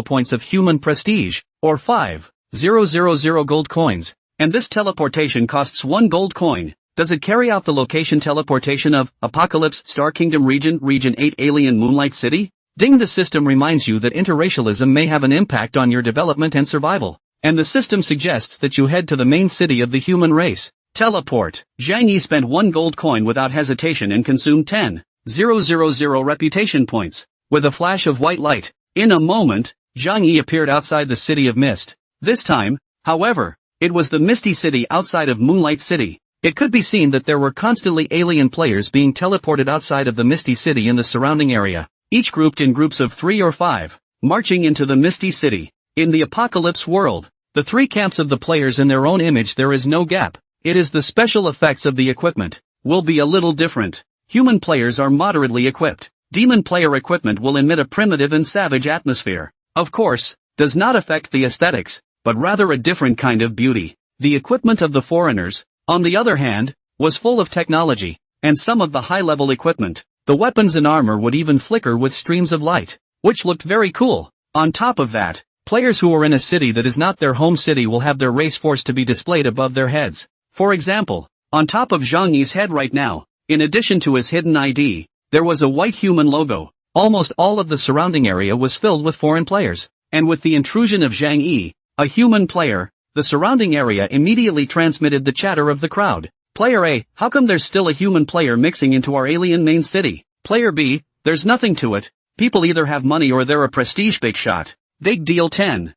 points of human prestige, or 5,000 gold coins. And this teleportation costs 1 gold coin. Does it carry out the location teleportation of Apocalypse Star Kingdom Region 8 Alien Moonlight City? Ding. The system reminds you that interracialism may have an impact on your development and survival. And the system suggests that you head to the main city of the human race. Teleport. Zhang Yi spent 1 gold coin without hesitation and consumed 10,000 reputation points. With a flash of white light, in a moment, Zhang Yi appeared outside the City of Mist. This time, however, it was the Misty City outside of Moonlight City. It could be seen that there were constantly alien players being teleported outside of the Misty City in the surrounding area, each grouped in groups of 3 or 5, marching into the Misty City. In the Apocalypse world, the 3 camps of the players in their own image, there is no gap. It is the special effects of the equipment will be a little different. Human players are moderately equipped. Demon player equipment will emit a primitive and savage atmosphere. Of course, does not affect the aesthetics, but rather a different kind of beauty. The equipment of the foreigners, on the other hand, was full of technology, and some of the high-level equipment, the weapons and armor would even flicker with streams of light, which looked very cool. On top of that, players who are in a city that is not their home city will have their race force to be displayed above their heads. For example, on top of Zhang Yi's head right now, in addition to his hidden ID, there was a white human logo. Almost all of the surrounding area was filled with foreign players, and with the intrusion of Zhang Yi, a human player, the surrounding area immediately transmitted the chatter of the crowd. Player A, how come there's still a human player mixing into our alien main city? Player B, there's nothing to it. People either have money or they're a prestige big shot. Big deal. 10,000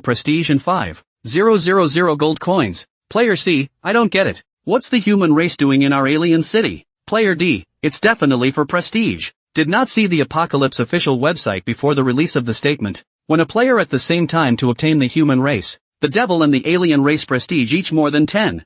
prestige and 5,000 gold coins. Player C, I don't get it. What's the human race doing in our alien city? Player D, it's definitely for prestige. Did not see the Apocalypse official website before the release of the statement. When a player at the same time to obtain the human race, the devil and the alien race prestige each more than 10,000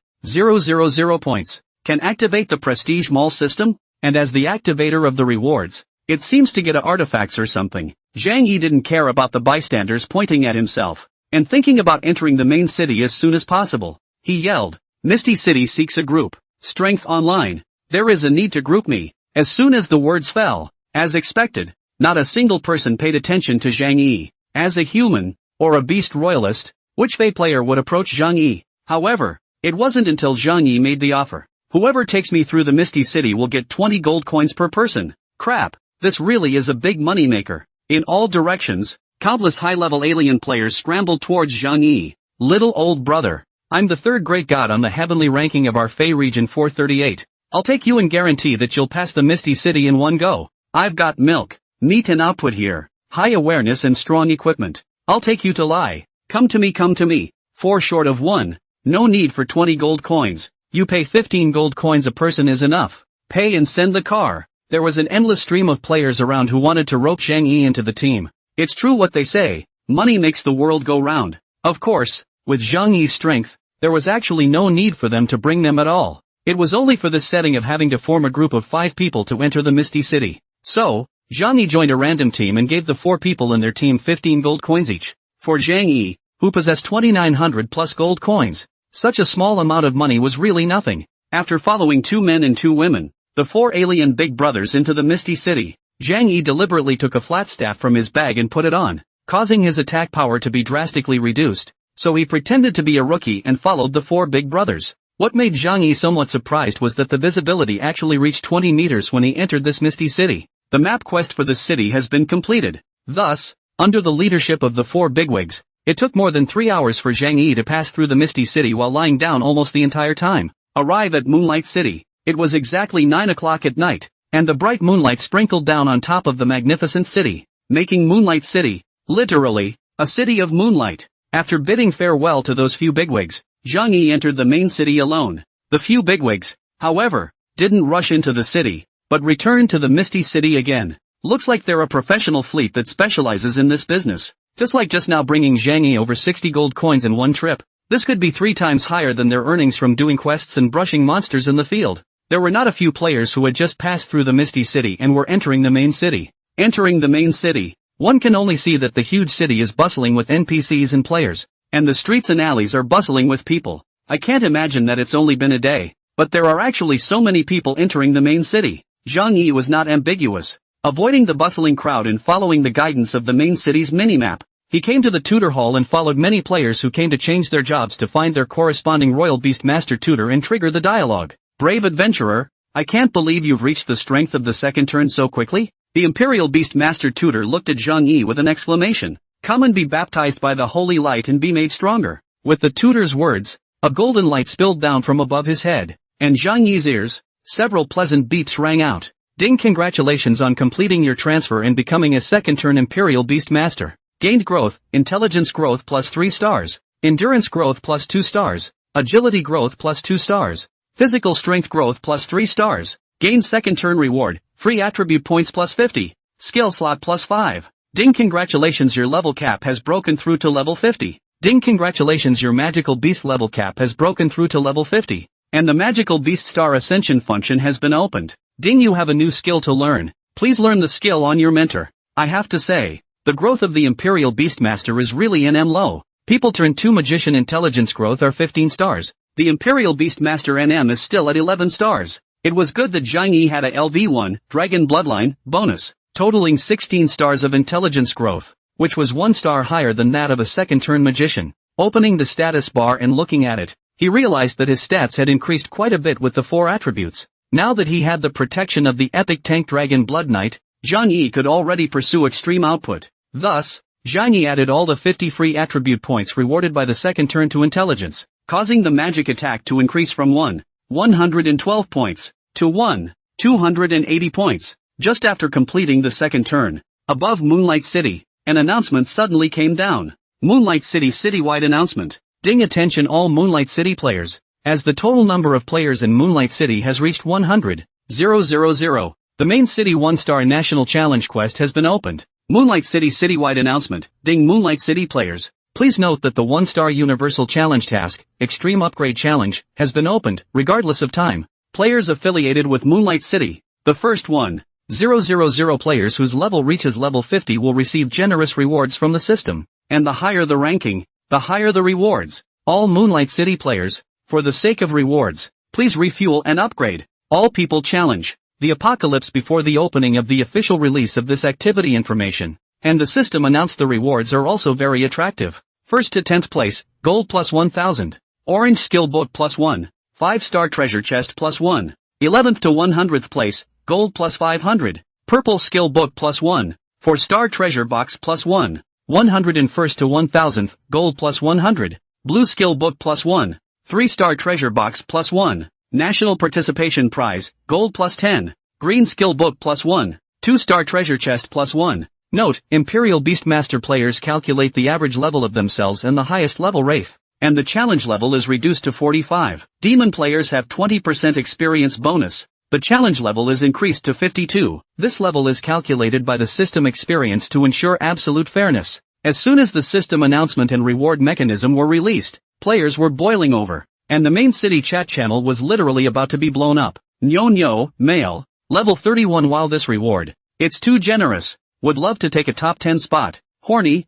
points, can activate the prestige mall system, and as the activator of the rewards, it seems to get artifacts or something. Zhang Yi didn't care about the bystanders pointing at himself, and thinking about entering the main city as soon as possible. He yelled, Misty City seeks a group. Strength online. There is a need to group me. As soon as the words fell, as expected, not a single person paid attention to Zhang Yi. As a human, or a beast royalist, which Fey player would approach Zhang Yi? However, it wasn't until Zhang Yi made the offer. Whoever takes me through the Misty City will get 20 gold coins per person. Crap, this really is a big moneymaker. In all directions, countless high-level alien players scrambled towards Zhang Yi. Little old brother, I'm the 3rd great god on the heavenly ranking of our Fey region 438. I'll take you and guarantee that you'll pass the Misty City in one go. I've got milk, meat and output here, high awareness and strong equipment. I'll take you to lie. Come to me. 4 short of 1. No need for 20 gold coins. You pay 15 gold coins a person is enough. Pay and send the car. There was an endless stream of players around who wanted to rope Zhang Yi into the team. It's true what they say, money makes the world go round. Of course, with Zhang Yi's strength, there was actually no need for them to bring them at all. It was only for this setting of having to form a group of 5 people to enter the Misty City. So, Zhang Yi joined a random team and gave the 4 people in their team 15 gold coins each. For Zhang Yi, who possessed 2,900 plus gold coins, such a small amount of money was really nothing. After following 2 men and 2 women, the 4 alien big brothers into the Misty City, Zhang Yi deliberately took a flat staff from his bag and put it on, causing his attack power to be drastically reduced. So he pretended to be a rookie and followed the 4 big brothers. What made Zhang Yi somewhat surprised was that the visibility actually reached 20 meters when he entered this Misty City. The map quest for the city has been completed. Thus, under the leadership of the 4 bigwigs, it took more than 3 hours for Zhang Yi to pass through the Misty City while lying down almost the entire time. Arrive at Moonlight City. It was exactly 9 o'clock at night, and the bright moonlight sprinkled down on top of the magnificent city, making Moonlight City, literally, a city of moonlight. After bidding farewell to those few bigwigs, Zhang Yi entered the main city alone. The few bigwigs, however, didn't rush into the city, but returned to the Misty City again. Looks like they're a professional fleet that specializes in this business. Just like just now bringing Zhang Yi over 60 gold coins in one trip. This could be 3 times higher than their earnings from doing quests and brushing monsters in the field. There were not a few players who had just passed through the Misty City and were entering the main city. Entering the main city, One can only see that the huge city is bustling with NPCs and players, and the streets and alleys are bustling with people. I can't imagine that it's only been a day, but there are actually so many people entering the main city. Zhang Yi was not ambiguous. Avoiding the bustling crowd and following the guidance of the main city's minimap, he came to the tutor hall and followed many players who came to change their jobs to find their corresponding royal beastmaster tutor and trigger the dialogue. Brave adventurer, I can't believe you've reached the strength of the second turn so quickly. The Imperial Beastmaster tutor looked at Zhang Yi with an exclamation. Come and be baptized by the holy light and be made stronger. With the tutor's words, a golden light spilled down from above his head, and Zhang Yi's ears, several pleasant beeps rang out. Ding, congratulations on completing your transfer and becoming a second-turn Imperial Beastmaster. Gained growth, intelligence growth plus 3 stars, endurance growth plus 2 stars, agility growth plus 2 stars, physical strength growth plus 3 stars. Gained second-turn reward, free attribute points plus 50, skill slot plus 5. Ding, congratulations, your level cap has broken through to level 50. Ding, congratulations, your magical beast level cap has broken through to level 50. And the magical beast star ascension function has been opened. Ding, you have a new skill to learn. Please learn the skill on your mentor. I have to say, the growth of the Imperial Beastmaster is really low. People turn 2 magician intelligence growth are 15 stars. The Imperial Beastmaster NM is still at 11 stars. It was good that Zhang Yi had a LV1, Dragon Bloodline, bonus, totaling 16 stars of intelligence growth, which was 1 star higher than that of a second-turn magician. Opening the status bar and looking at it, he realized that his stats had increased quite a bit with the 4 attributes. Now that he had the protection of the epic tank Dragon Blood Knight, Zhang Yi could already pursue extreme output. Thus, Zhang Yi added all the 50 free attribute points rewarded by the second turn to intelligence, causing the magic attack to increase from 112 points, to 280 points. Just after completing the second turn, above Moonlight City, an announcement suddenly came down. Moonlight City citywide announcement. Ding, attention all Moonlight City players, as the total number of players in Moonlight City has reached 100,000. The main city 1-star national challenge quest has been opened. Moonlight City citywide announcement. Ding, Moonlight City players, please note that the 1-star universal challenge task, Extreme Upgrade Challenge, has been opened, regardless of time. Players affiliated with Moonlight City, the first 1,000 players whose level reaches level 50 will receive generous rewards from the system, and the higher the ranking, the higher the rewards. All Moonlight City players, for the sake of rewards, please refuel and upgrade. All people challenge. The apocalypse before the opening of the official release of this activity information, and the system announced the rewards are also very attractive. First to 10th place, gold plus 1000, orange skill book plus 1, 5-star treasure chest plus 1, 11th to 100th place, gold plus 500, purple skill book plus 1, 4-star treasure box plus 1, 101st to 1000th, gold plus 100, blue skill book plus 1, 3-star treasure box plus 1, national participation prize, gold plus 10, green skill book plus 1, 2-star treasure chest plus 1. Note, Imperial Beastmaster players calculate the average level of themselves and the highest level Wraith, and the challenge level is reduced to 45. Demon players have 20% experience bonus. The challenge level is increased to 52. This level is calculated by the system experience to ensure absolute fairness. As soon as the system announcement and reward mechanism were released, players were boiling over, and the main city chat channel was literally about to be blown up. Nyo, male, level 31. While this reward, it's too generous, would love to take a top 10 spot. Horny,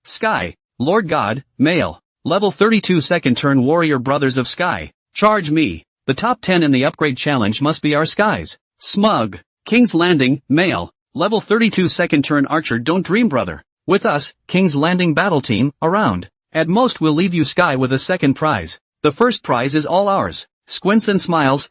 Sky, Lord God, male, level 32. Second turn warrior brothers of Sky, charge me. The top 10 in the upgrade challenge must be our Skies. Smug, King's Landing, male, level 32. Second turn archer don't dream brother. With us, King's Landing battle team, around. At most we'll leave you Sky with a second prize. The first prize is all ours. Squints and smiles.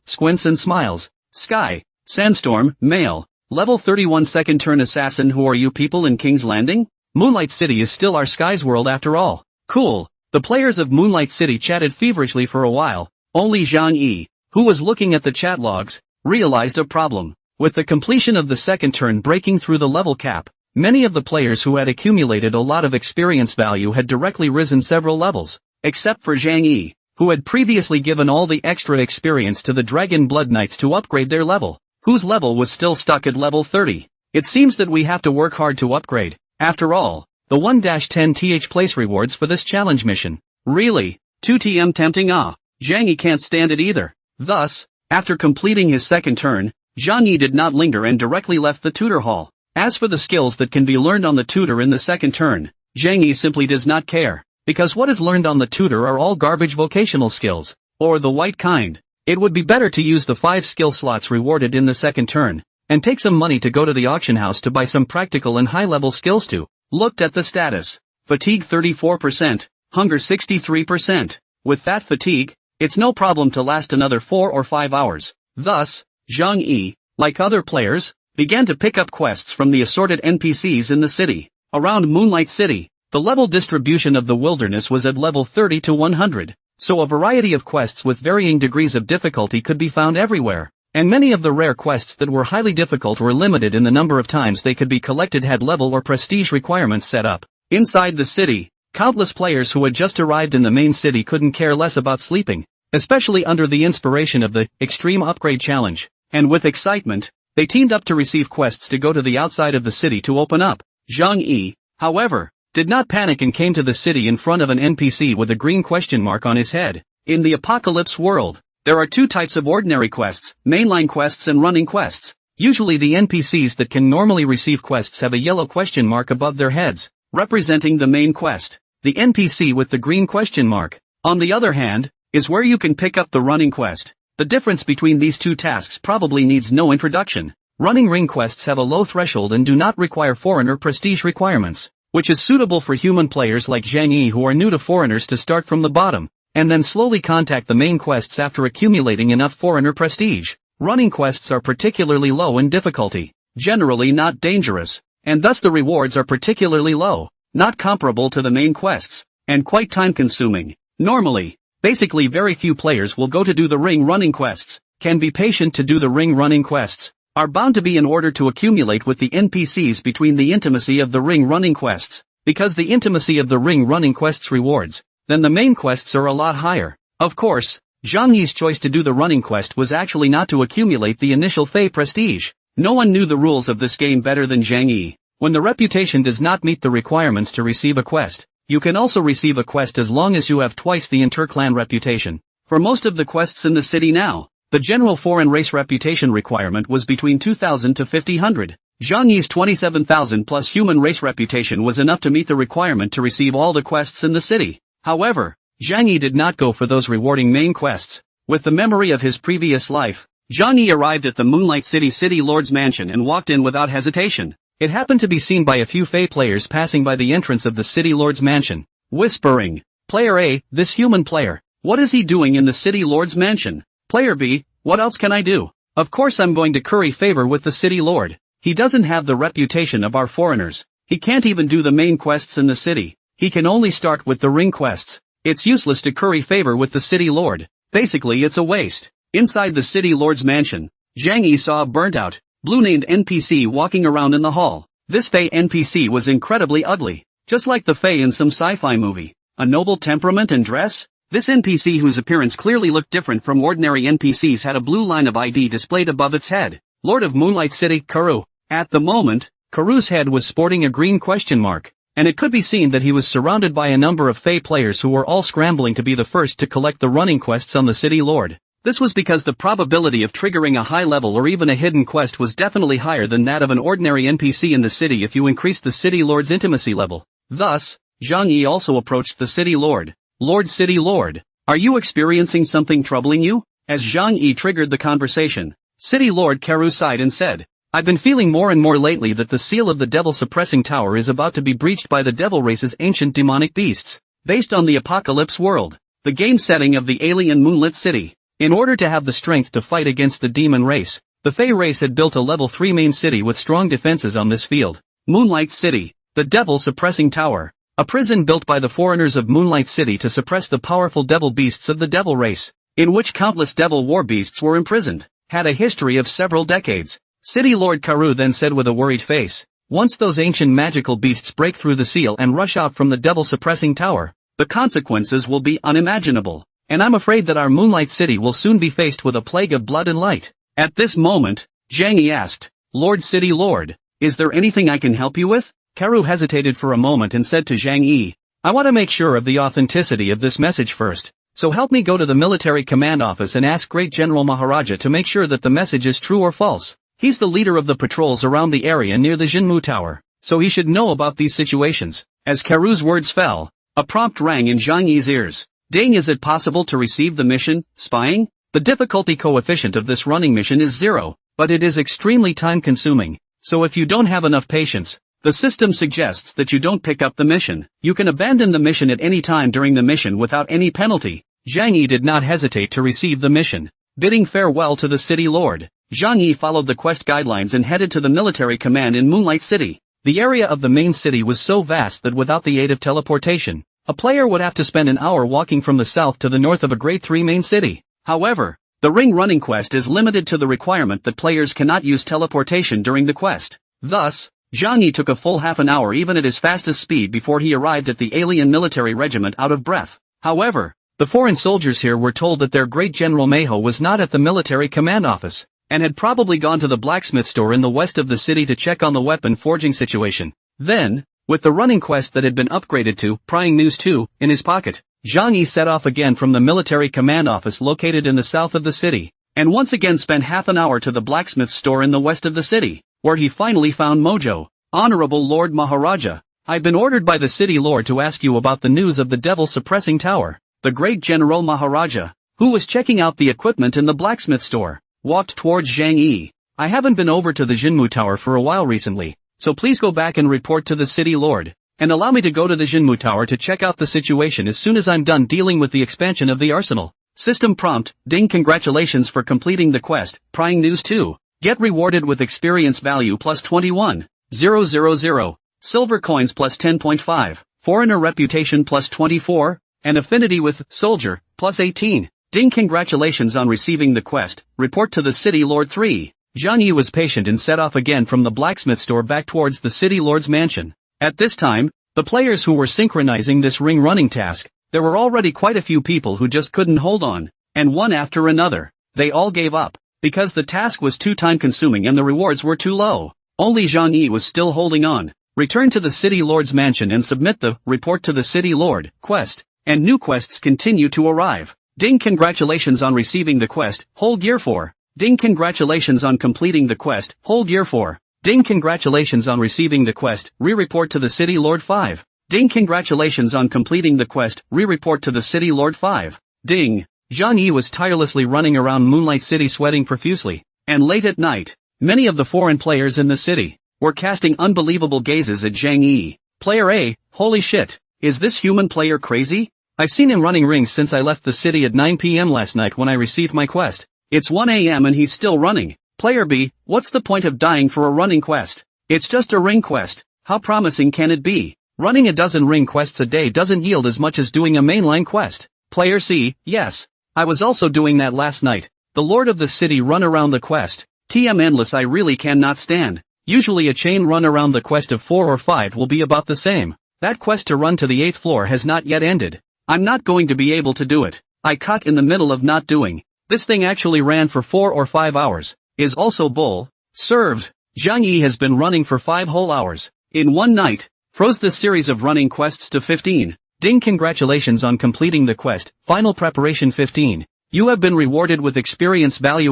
Sky, Sandstorm, male, level 31. Second turn assassin. Who are you people in King's Landing? Moonlight City is still our Sky's world after all. Cool. The players of Moonlight City chatted feverishly for a while. Only Zhang Yi, who was looking at the chat logs, realized a problem. With the completion of the second turn breaking through the level cap, many of the players who had accumulated a lot of experience value had directly risen several levels, except for Zhang Yi, who had previously given all the extra experience to the Dragon Blood Knights to upgrade their level, whose level was still stuck at level 30. It seems that we have to work hard to upgrade. After all, the 1-10th place rewards for this challenge mission. Really? 2TM tempting? Zhang Yi can't stand it either. Thus, after completing his second turn, Zhang Yi did not linger and directly left the tutor hall. As for the skills that can be learned on the tutor in the second turn, Zhang Yi simply does not care, because what is learned on the tutor are all garbage vocational skills, or the white kind. It would be better to use the 5 skill slots rewarded in the second turn, and take some money to go to the auction house to buy some practical and high-level skills too. Looked at the status. Fatigue 34%, hunger 63%. With that fatigue, it's no problem to last another 4 or 5 hours. Thus, Zhang Yi, like other players, began to pick up quests from the assorted NPCs in the city. Around Moonlight City, the level distribution of the wilderness was at level 30 to 100, so a variety of quests with varying degrees of difficulty could be found everywhere, and many of the rare quests that were highly difficult were limited in the number of times they could be collected, had level or prestige requirements set up. Inside the city, countless players who had just arrived in the main city couldn't care less about sleeping, especially under the inspiration of the Extreme Upgrade Challenge, and with excitement, they teamed up to receive quests to go to the outside of the city to open up. Zhang Yi, however, did not panic and came to the city in front of an NPC with a green question mark on his head. In the apocalypse world, there are 2 types of ordinary quests, mainline quests and running quests. Usually the NPCs that can normally receive quests have a yellow question mark above their heads, representing the main quest. The NPC with the green question mark, on the other hand, is where you can pick up the running quest. The difference between these 2 tasks probably needs no introduction. Running ring quests have a low threshold and do not require foreigner prestige requirements, which is suitable for human players like Zhang Yi who are new to foreigners to start from the bottom, and then slowly contact the main quests after accumulating enough foreigner prestige. Running quests are particularly low in difficulty, generally not dangerous, and thus the rewards are particularly low, not comparable to the main quests, and quite time-consuming. Normally, basically very few players will go to do the ring running quests, can be patient to do the ring running quests, are bound to be in order to accumulate with the NPCs between the intimacy of the ring running quests, because the intimacy of the ring running quests rewards, then the main quests are a lot higher. Of course, Zhang Yi's choice to do the running quest was actually not to accumulate the initial Fey prestige. No one knew the rules of this game better than Zhang Yi. When the reputation does not meet the requirements to receive a quest, you can also receive a quest as long as you have twice the inter-clan reputation. For most of the quests in the city now, the general foreign race reputation requirement was between 2,000 to 5,000. Zhang Yi's 27,000 plus human race reputation was enough to meet the requirement to receive all the quests in the city. However, Zhang Yi did not go for those rewarding main quests. With the memory of his previous life, Zhang Yi arrived at the Moonlight City Lord's mansion and walked in without hesitation. It happened to be seen by a few Fey players passing by the entrance of the City Lord's mansion, whispering, "Player A, this human player, what is he doing in the City Lord's mansion? Player B, what else can I do? Of course I'm going to curry favor with the City Lord. He doesn't have the reputation of our foreigners. He can't even do the main quests in the city. He can only start with the ring quests. It's useless to curry favor with the City Lord. Basically it's a waste." Inside the City Lord's mansion, Zhang Yi saw a burnt-out, blue-named NPC walking around in the hall. This Fey NPC was incredibly ugly, just like the Fey in some sci-fi movie. A noble temperament and dress? This NPC, whose appearance clearly looked different from ordinary NPCs, had a blue line of ID displayed above its head. Lord of Moonlight City, Karu. At the moment, Karu's head was sporting a green question mark, and it could be seen that he was surrounded by a number of Fey players who were all scrambling to be the first to collect the running quests on the City Lord. This was because the probability of triggering a high level or even a hidden quest was definitely higher than that of an ordinary NPC in the city if you increased the City Lord's intimacy level. Thus, Zhang Yi also approached the City Lord. "Lord City Lord, are you experiencing something troubling you?" As Zhang Yi triggered the conversation, City Lord Karu sighed and said, "I've been feeling more and more lately that the seal of the Devil Suppressing Tower is about to be breached by the Devil Race's ancient demonic beasts. Based on the Apocalypse world, the game setting of the alien Moonlit City, in order to have the strength to fight against the demon race, the Fey race had built a level 3 main city with strong defenses on this field. Moonlight City, the Devil Suppressing Tower, a prison built by the foreigners of Moonlight City to suppress the powerful devil beasts of the devil race, in which countless devil war beasts were imprisoned, had a history of several decades." City Lord Karu then said with a worried face, "Once those ancient magical beasts break through the seal and rush out from the Devil Suppressing Tower, the consequences will be unimaginable. And I'm afraid that our Moonlight City will soon be faced with a plague of blood and light." At this moment, Zhang Yi asked, "Lord City Lord, is there anything I can help you with?" Karu hesitated for a moment and said to Zhang Yi, "I want to make sure of the authenticity of this message first, so help me go to the military command office and ask Great General Maharaja to make sure that the message is true or false." He's the leader of the patrols around the area near the Jinmu Tower, so he should know about these situations. As Karu's words fell, a prompt rang in Zhang Yi's ears. Ding, is it possible to receive the mission, spying? The difficulty coefficient of this running mission is 0, but it is extremely time-consuming, so if you don't have enough patience, the system suggests that you don't pick up the mission. You can abandon the mission at any time during the mission without any penalty. Zhang Yi did not hesitate to receive the mission. Bidding farewell to the city lord, Zhang Yi followed the quest guidelines and headed to the military command in Moonlight City. The area of the main city was so vast that without the aid of teleportation, a player would have to spend an hour walking from the south to the north of a Grade 3 main city. However, the ring running quest is limited to the requirement that players cannot use teleportation during the quest. Thus, Zhang Yi took a full half an hour even at his fastest speed before he arrived at the alien military regiment out of breath. However, the foreign soldiers here were told that their Great General Meiho was not at the military command office, and had probably gone to the blacksmith store in the west of the city to check on the weapon forging situation. Then, with the running quest that had been upgraded to Prying News 2 in his pocket, Zhang Yi set off again from the military command office located in the south of the city, and once again spent half an hour to the blacksmith store in the west of the city, where he finally found Mojo. Honorable Lord Maharaja, I've been ordered by the city lord to ask you about the news of the devil suppressing tower. The great General Maharaja, who was checking out the equipment in the blacksmith store, walked towards Zhang Yi. I haven't been over to the Jinmu Tower for a while recently, so please go back and report to the city lord, and allow me to go to the Jinmu Tower to check out the situation as soon as I'm done dealing with the expansion of the arsenal. System prompt, Ding, congratulations for completing the quest, Prying News 2. Get rewarded with experience value plus 21,000, silver coins plus 10.5, foreigner reputation plus 24, and affinity with soldier plus 18. Ding, congratulations on receiving the quest, report to the city lord 3. Zhang Yi was patient and set off again from the blacksmith store back towards the city lord's mansion. At this time, the players who were synchronizing this ring running task, there were already quite a few people who just couldn't hold on, and one after another, they all gave up, because the task was too time-consuming and the rewards were too low. Only Zhang Yi was still holding on. Return to the city lord's mansion and submit the report to the city lord quest, and new quests continue to arrive. Ding, congratulations on receiving the quest, hold year 4. Ding, congratulations on completing the quest, hold year 4. Ding, congratulations on receiving the quest, re-report to the city lord 5. Ding, congratulations on completing the quest, re-report to the city lord 5. Ding. Zhang Yi was tirelessly running around Moonlight City sweating profusely, and late at night, many of the foreign players in the city were casting unbelievable gazes at Zhang Yi. Player A, holy shit, is this human player crazy? I've seen him running rings since I left the city at 9 PM last night when I received my quest. It's 1 AM and he's still running. Player B, what's the point of dying for a running quest? It's just a ring quest. How promising can it be? Running a dozen ring quests a day doesn't yield as much as doing a mainline quest. Player C, yes. I was also doing that last night. The lord of the city run around the quest. TM endless, I really cannot stand. Usually a chain run around the quest of 4 or 5 will be about the same. That quest to run to the 8th floor has not yet ended. I'm not going to be able to do it. I caught in the middle of not doing. This thing actually ran for 4 or 5 hours. Is also bull. Served. Zhang Yi has been running for 5 whole hours. In one night. Froze the series of running quests to 15. Ding, congratulations on completing the quest, final preparation 15. You have been rewarded with experience value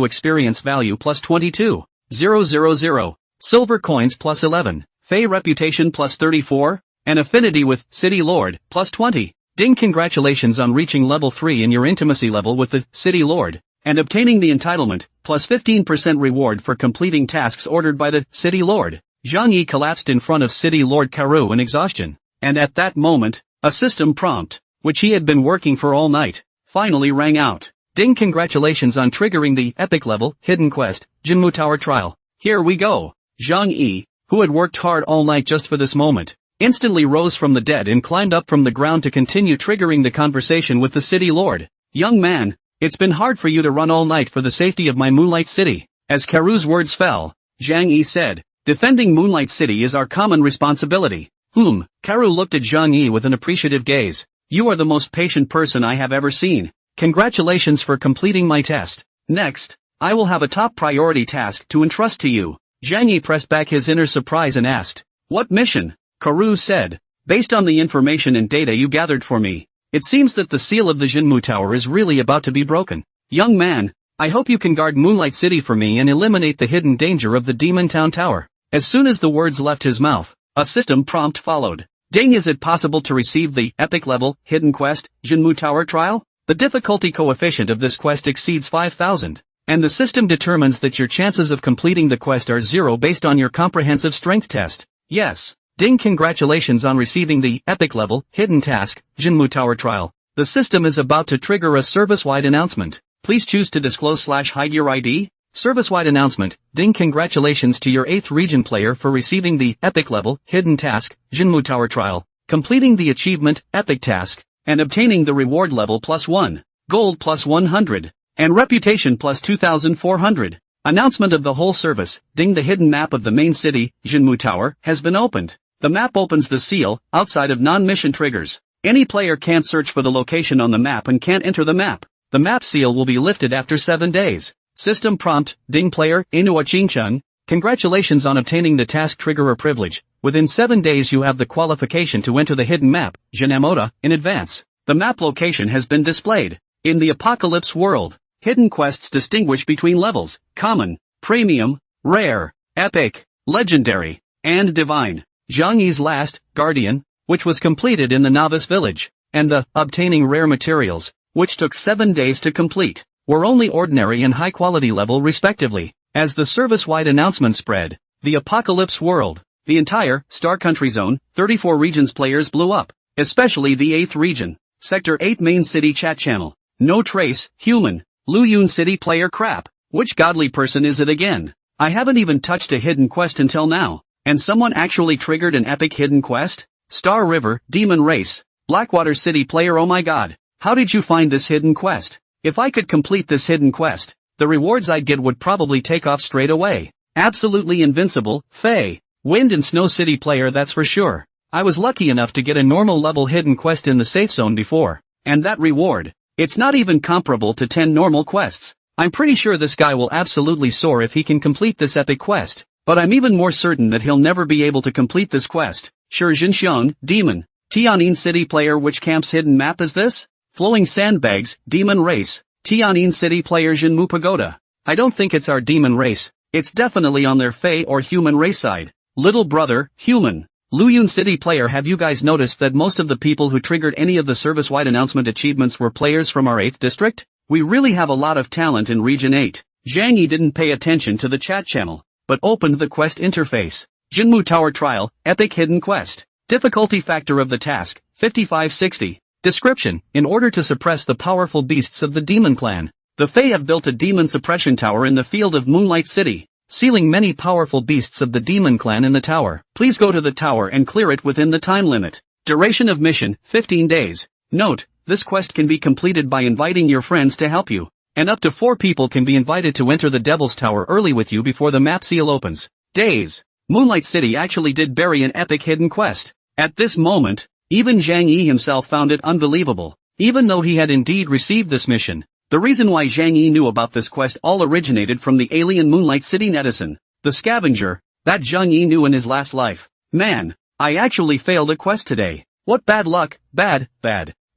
plus 22,000, silver coins plus 11, Fey reputation plus 34, and affinity with City Lord plus 20. Ding, congratulations on reaching level 3 in your intimacy level with the City Lord, and obtaining the entitlement, plus 15% reward for completing tasks ordered by the City Lord. Zhang Yi collapsed in front of City Lord Karu in exhaustion, and at that moment, a system prompt, which he had been working for all night, finally rang out. Ding, congratulations on triggering the epic level, hidden quest, Jinmu Tower trial. Here we go. Zhang Yi, who had worked hard all night just for this moment, instantly rose from the dead and climbed up from the ground to continue triggering the conversation with the City Lord. Young man, it's been hard for you to run all night for the safety of my Moonlight City. As Karu's words fell, Zhang Yi said, defending Moonlight City is our common responsibility. Karu looked at Zhang Yi with an appreciative gaze. You are the most patient person I have ever seen. Congratulations for completing my test. Next, I will have a top priority task to entrust to you. Zhang Yi pressed back his inner surprise and asked, what mission? Karu said, based on the information and data you gathered for me, it seems that the seal of the Jinmu Tower is really about to be broken. Young man, I hope you can guard Moonlight City for me and eliminate the hidden danger of the Demon Town Tower. As soon as the words left his mouth, a system prompt followed. Ding, is it possible to receive the epic level hidden quest, Jinmu Tower Trial? The difficulty coefficient of this quest exceeds 5,000, and the system determines that your chances of completing the quest are 0 based on your comprehensive strength test. Yes. Ding, congratulations on receiving the epic level hidden task, Jinmu Tower Trial. The system is about to trigger a service-wide announcement. Please choose to disclose/hide your ID. Service-wide announcement. Ding, congratulations to your 8th region player for receiving the epic level hidden task, Jinmu Tower Trial, completing the achievement epic task, and obtaining the reward level +1, gold +100, and reputation +2,400. Announcement of the whole service. Ding, the hidden map of the main city, Jinmu Tower, has been opened. The map opens the seal, outside of non-mission triggers. Any player can't search for the location on the map and can't enter the map. The map seal will be lifted after 7 days. System prompt. Ding, player, Inua Chingchun, congratulations on obtaining the task triggerer privilege. Within 7 days you have the qualification to enter the hidden map, Jinamoda, in advance. The map location has been displayed. In the Apocalypse world, hidden quests distinguish between levels, common, premium, rare, epic, legendary, and divine. Zhang Yi's last, Guardian, which was completed in the Novice Village, and the obtaining rare materials, which took 7 days to complete, were only ordinary and high-quality level respectively. As the service-wide announcement spread, the Apocalypse world, the entire Star Country Zone, 34 regions players blew up, especially the 8th region, Sector 8 main city chat channel. No trace, human, Luyun City player crap. Which godly person is it again? I haven't even touched a hidden quest until now, and someone actually triggered an epic hidden quest? Star River, Demon Race, Blackwater City player, oh my god. How did you find this hidden quest? If I could complete this hidden quest, the rewards I'd get would probably take off straight away. Absolutely invincible, Faye. Wind and Snow City player, that's for sure. I was lucky enough to get a normal level hidden quest in the safe zone before, and that reward, it's not even comparable to 10 normal quests. I'm pretty sure this guy will absolutely soar if he can complete this epic quest, but I'm even more certain that he'll never be able to complete this quest. Sure, Jinxiang, Demon, Tianjin City player, which camp's hidden map is this? Flowing Sandbags, Demon Race, Tianjin City player Jinmu Pagoda. I don't think it's our Demon Race, it's definitely on their Fae or human race side. Little brother, human. Luyun City player, have you guys noticed that most of the people who triggered any of the service-wide announcement achievements were players from our 8th district? We really have a lot of talent in Region 8. Zhang Yi didn't pay attention to the chat channel, but opened the quest interface. Jinmu Tower Trial, Epic Hidden Quest. Difficulty factor of the task, 5560. Description: in order to suppress the powerful beasts of the Demon Clan, the Fae have built a demon suppression tower in the field of Moonlight City, sealing many powerful beasts of the Demon Clan in the tower. Please go to the tower and clear it within the time limit. Duration of mission, 15 days. Note, this quest can be completed by inviting your friends to help you, and up to 4 people can be invited to enter the Devil's Tower early with you before the map seal opens. Days. Moonlight City actually did bury an epic hidden quest. At this moment, even Zhang Yi himself found it unbelievable, even though he had indeed received this mission. The reason why Zhang Yi knew about this quest all originated from the alien Moonlight City netizen, the scavenger, that Zhang Yi knew in his last life. Man, I actually failed a quest today. What bad luck, bad.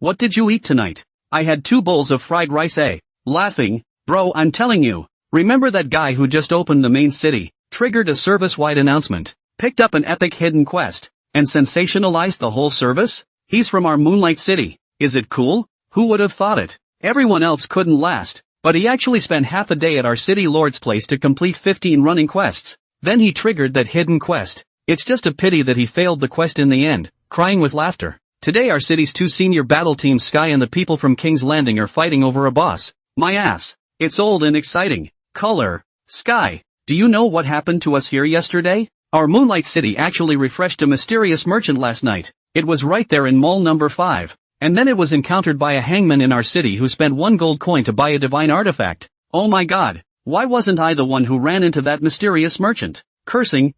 What did you eat tonight? I had 2 bowls of fried rice. Laughing, bro, I'm telling you. Remember that guy who just opened the main city, triggered a service-wide announcement, picked up an epic hidden quest, and sensationalized the whole service? He's from our Moonlight City. Is it cool? Who would have thought it? Everyone else couldn't last, but he actually spent half a day at our city lord's place to complete 15 running quests. Then he triggered that hidden quest. It's just a pity that he failed the quest in the end, crying with laughter. Today our city's 2 senior battle teams, Sky and the people from King's Landing, are fighting over a boss. My ass. It's old and exciting. Color. Sky, do you know what happened to us here yesterday? Our Moonlight City actually refreshed a mysterious merchant last night. It was right there in mall number 5. And then it was encountered by a hangman in our city who spent 1 gold coin to buy a divine artifact. Oh my god, why wasn't I the one who ran into that mysterious merchant? Cursing.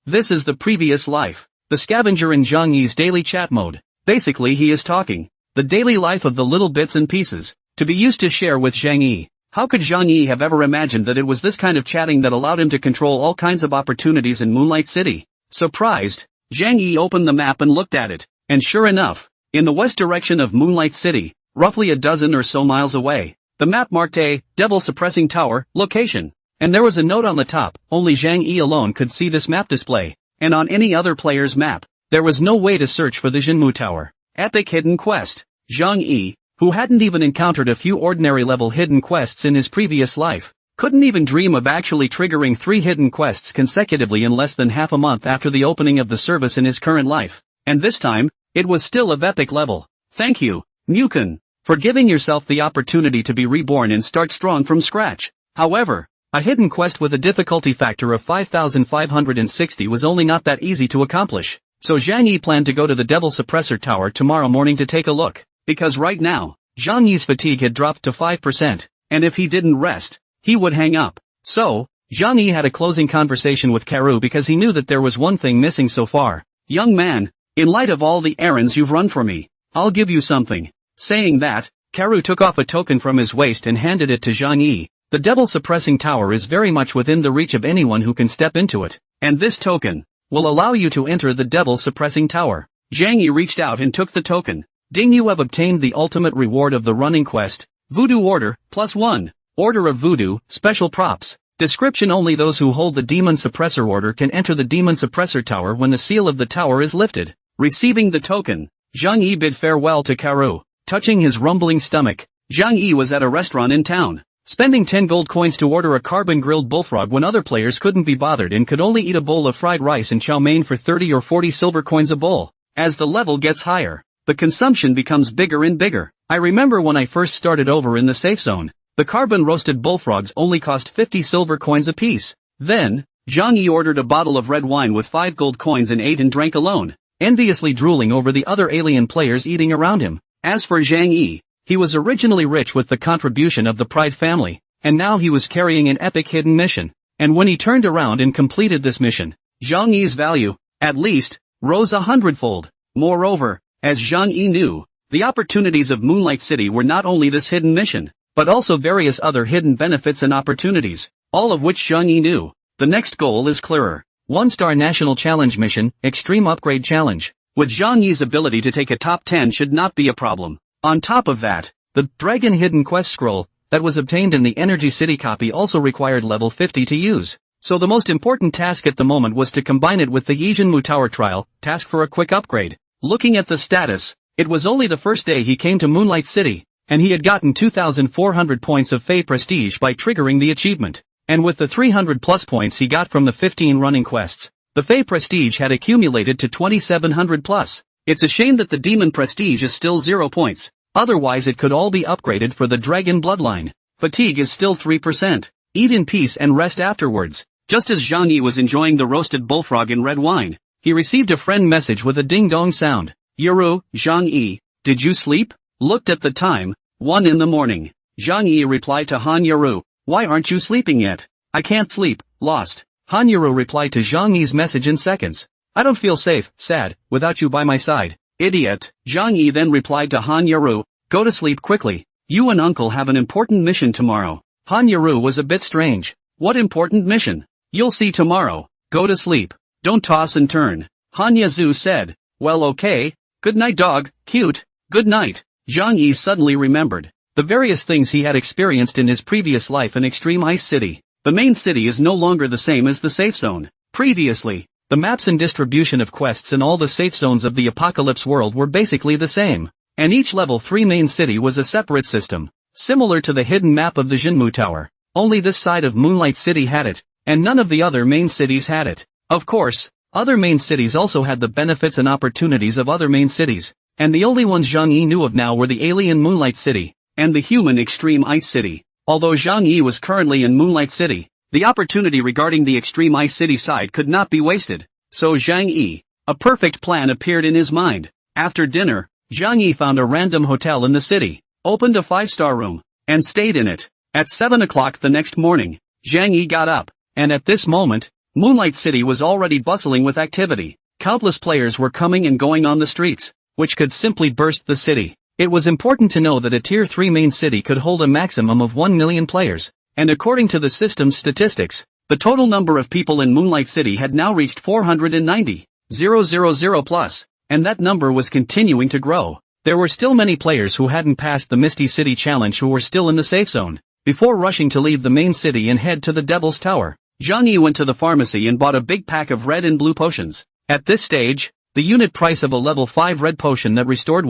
This is the previous life. The scavenger in Zhang Yi's daily chat mode. Basically he is talking. The daily life of the little bits and pieces, to be used to share with Zhang Yi. How could Zhang Yi have ever imagined that it was this kind of chatting that allowed him to control all kinds of opportunities in Moonlight City? Surprised, Zhang Yi opened the map and looked at it, and sure enough, in the west direction of Moonlight City, roughly a dozen or so miles away, The map marked a devil suppressing tower location. And there was a note on the top, only Zhang Yi alone could see this map display. And on any other player's map, there was no way to search for the Jinmu Tower. Epic hidden quest. Zhang Yi, who hadn't even encountered a few ordinary level hidden quests in his previous life, couldn't even dream of actually triggering 3 hidden quests consecutively in less than half a month after the opening of the service in his current life. And this time, it was still of epic level. Thank you, Mukun, for giving yourself the opportunity to be reborn and start strong from scratch. However, a hidden quest with a difficulty factor of 5,560 was only not that easy to accomplish. So Zhang Yi planned to go to the Devil Suppressor Tower tomorrow morning to take a look. Because right now, Zhang Yi's fatigue had dropped to 5%, and if he didn't rest, he would hang up. So, Zhang Yi had a closing conversation with Karu because he knew that there was one thing missing so far. Young man, in light of all the errands you've run for me, I'll give you something. Saying that, Karu took off a token from his waist and handed it to Zhang Yi. The Devil Suppressing Tower is very much within the reach of anyone who can step into it, and this token will allow you to enter the Devil Suppressing Tower. Zhang Yi reached out and took the token. Ding, you have obtained the ultimate reward of the running quest, Voodoo Order, +1. Order of Voodoo, Special Props. Description: only those who hold the Demon Suppressor Order can enter the Demon Suppressor Tower when the seal of the tower is lifted. Receiving the token, Zhang Yi bid farewell to Karu. Touching his rumbling stomach, Zhang Yi was at a restaurant in town, spending 10 gold coins to order a carbon-grilled bullfrog when other players couldn't be bothered and could only eat a bowl of fried rice and chow mein for 30 or 40 silver coins a bowl. As the level gets higher, the consumption becomes bigger and bigger. I remember when I first started over in the safe zone, the carbon-roasted bullfrogs only cost 50 silver coins apiece. Then, Zhang Yi ordered a bottle of red wine with 5 gold coins and ate and drank alone, enviously drooling over the other alien players eating around him. As for Zhang Yi, he was originally rich with the contribution of the Pride family, and now he was carrying an epic hidden mission. And when he turned around and completed this mission, Zhang Yi's value, at least, rose 100-fold. Moreover, as Zhang Yi knew, the opportunities of Moonlight City were not only this hidden mission, but also various other hidden benefits and opportunities, all of which Zhang Yi knew. The next goal is clearer. 1-star National Challenge Mission, Extreme Upgrade Challenge. With Zhang Yi's ability to take a top 10 should not be a problem. On top of that, the Dragon Hidden Quest Scroll that was obtained in the Energy City copy also required level 50 to use. So the most important task at the moment was to combine it with the Yijinmu Tower Trial, task for a quick upgrade. Looking at the status, it was only the first day he came to Moonlight City, and he had gotten 2,400 points of Fey Prestige by triggering the achievement. And with the 300 plus points he got from the 15 running quests, the Fey Prestige had accumulated to 2,700 plus. It's a shame that the Demon Prestige is still 0 points, otherwise it could all be upgraded for the Dragon Bloodline. Fatigue is still 3%. Eat in peace and rest afterwards. Just as Zhang Yi was enjoying the roasted bullfrog and red wine, he received a friend message with a ding-dong sound. Yuru, Zhang Yi, did you sleep? Looked at the time, 1 in the morning. Zhang Yi replied to Han Yuru, why aren't you sleeping yet? I can't sleep, lost. Han Yuru replied to Zhang Yi's message in seconds. I don't feel safe, sad, without you by my side. Idiot. Zhang Yi then replied to Han Yuru, go to sleep quickly. You and uncle have an important mission tomorrow. Han Yuru was a bit strange. What important mission? You'll see tomorrow. Go to sleep. Don't toss and turn. Han Yazoo said. Well, okay. Good night, dog. Cute. Good night. Zhang Yi suddenly remembered the various things he had experienced in his previous life in Extreme Ice City. The main city is no longer the same as the safe zone. Previously, the maps and distribution of quests in all the safe zones of the Apocalypse world were basically the same, and each level 3 main city was a separate system, similar to the hidden map of the Jinmu Tower. Only this side of Moonlight City had it, and none of the other main cities had it. Of course, other main cities also had the benefits and opportunities of other main cities, and the only ones Zhang Yi knew of now were the alien Moonlight City, and the human Extreme Ice City. Although Zhang Yi was currently in Moonlight City, the opportunity regarding the Extreme Ice City side could not be wasted. So Zhang Yi, a perfect plan appeared in his mind. After dinner, Zhang Yi found a random hotel in the city, opened a 5-star room, and stayed in it. At 7 o'clock the next morning, Zhang Yi got up, and at this moment, Moonlight City was already bustling with activity. Countless players were coming and going on the streets, which could simply burst the city. It was important to know that a Tier 3 main city could hold a maximum of 1 million players, and according to the system's statistics, the total number of people in Moonlight City had now reached 490,000 plus, and that number was continuing to grow. There were still many players who hadn't passed the Misty City challenge who were still in the safe zone. Before rushing to leave the main city and head to the Devil's Tower, Zhang Yi went to the pharmacy and bought a big pack of red and blue potions. At this stage, the unit price of a level 5 red potion that restored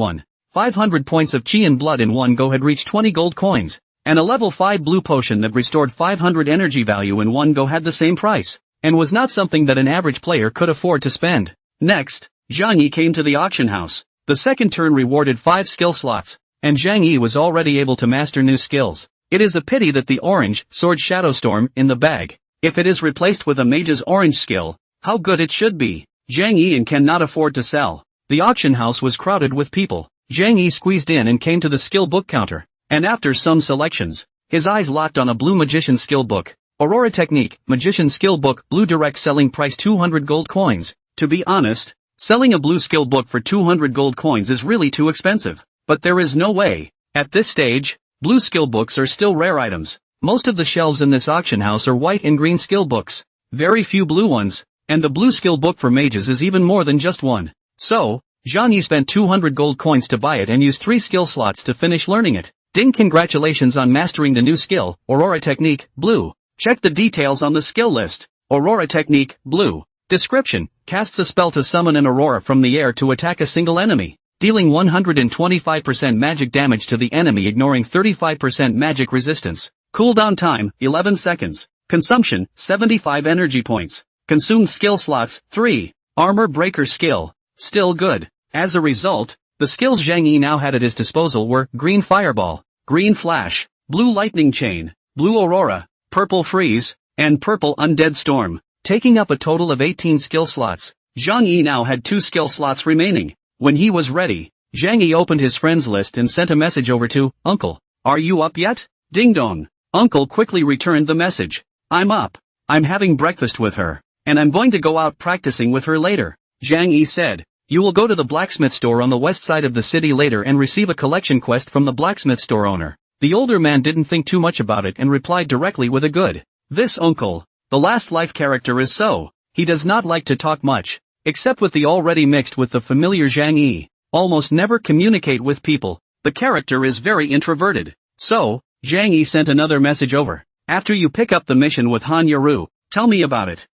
500 points of chi and blood in one go had reached 20 gold coins, and a level 5 blue potion that restored 500 energy value in one go had the same price, and was not something that an average player could afford to spend. Next, Zhang Yi came to the auction house. The second turn rewarded 5 skill slots, and Zhang Yi was already able to master new skills. It is a pity that the orange sword Shadowstorm in the bag. If it is replaced with a mage's orange skill, how good it should be. Zhang Yi cannot afford to sell. The auction house was crowded with people. Zhang Yi squeezed in and came to the skill book counter, and after some selections, his eyes locked on a blue magician skill book. Aurora Technique, magician skill book, blue direct selling price 200 gold coins. To be honest, selling a blue skill book for 200 gold coins is really too expensive. But there is no way. At this stage, blue skill books are still rare items. Most of the shelves in this auction house are white and green skill books. Very few blue ones, and the blue skill book for mages is even more than just one. So, Zhang Yi spent 200 gold coins to buy it and used 3 skill slots to finish learning it. Ding! Congratulations on mastering the new skill, Aurora Technique, blue. Check the details on the skill list. Aurora Technique, blue. Description: casts a spell to summon an aurora from the air to attack a single enemy, dealing 125% magic damage to the enemy, ignoring 35% magic resistance. Cooldown time, 11 seconds. Consumption, 75 energy points. Consumed skill slots, 3. Armor Breaker skill. Still good. As a result, the skills Zhang Yi now had at his disposal were Green Fireball, Green Flash, Blue Lightning Chain, Blue Aurora, Purple Freeze, and Purple Undead Storm. Taking up a total of 18 skill slots, Zhang Yi now had 2 skill slots remaining. When he was ready, Zhang Yi opened his friends list and sent a message over to Uncle. Are you up yet? Ding dong. Uncle quickly returned the message. I'm up. I'm having breakfast with her, and I'm going to go out practicing with her later. Zhang Yi said. You will go to the blacksmith store on the west side of the city later and receive a collection quest from the blacksmith store owner. The older man didn't think too much about it and replied directly with a good. This uncle, the last life character, is so. He does not like to talk much, except with the already mixed with the familiar Zhang Yi. Almost never communicate with people. The character is very introverted. So, Zhang Yi sent another message over. After you pick up the mission with Han Yaru, tell me about it.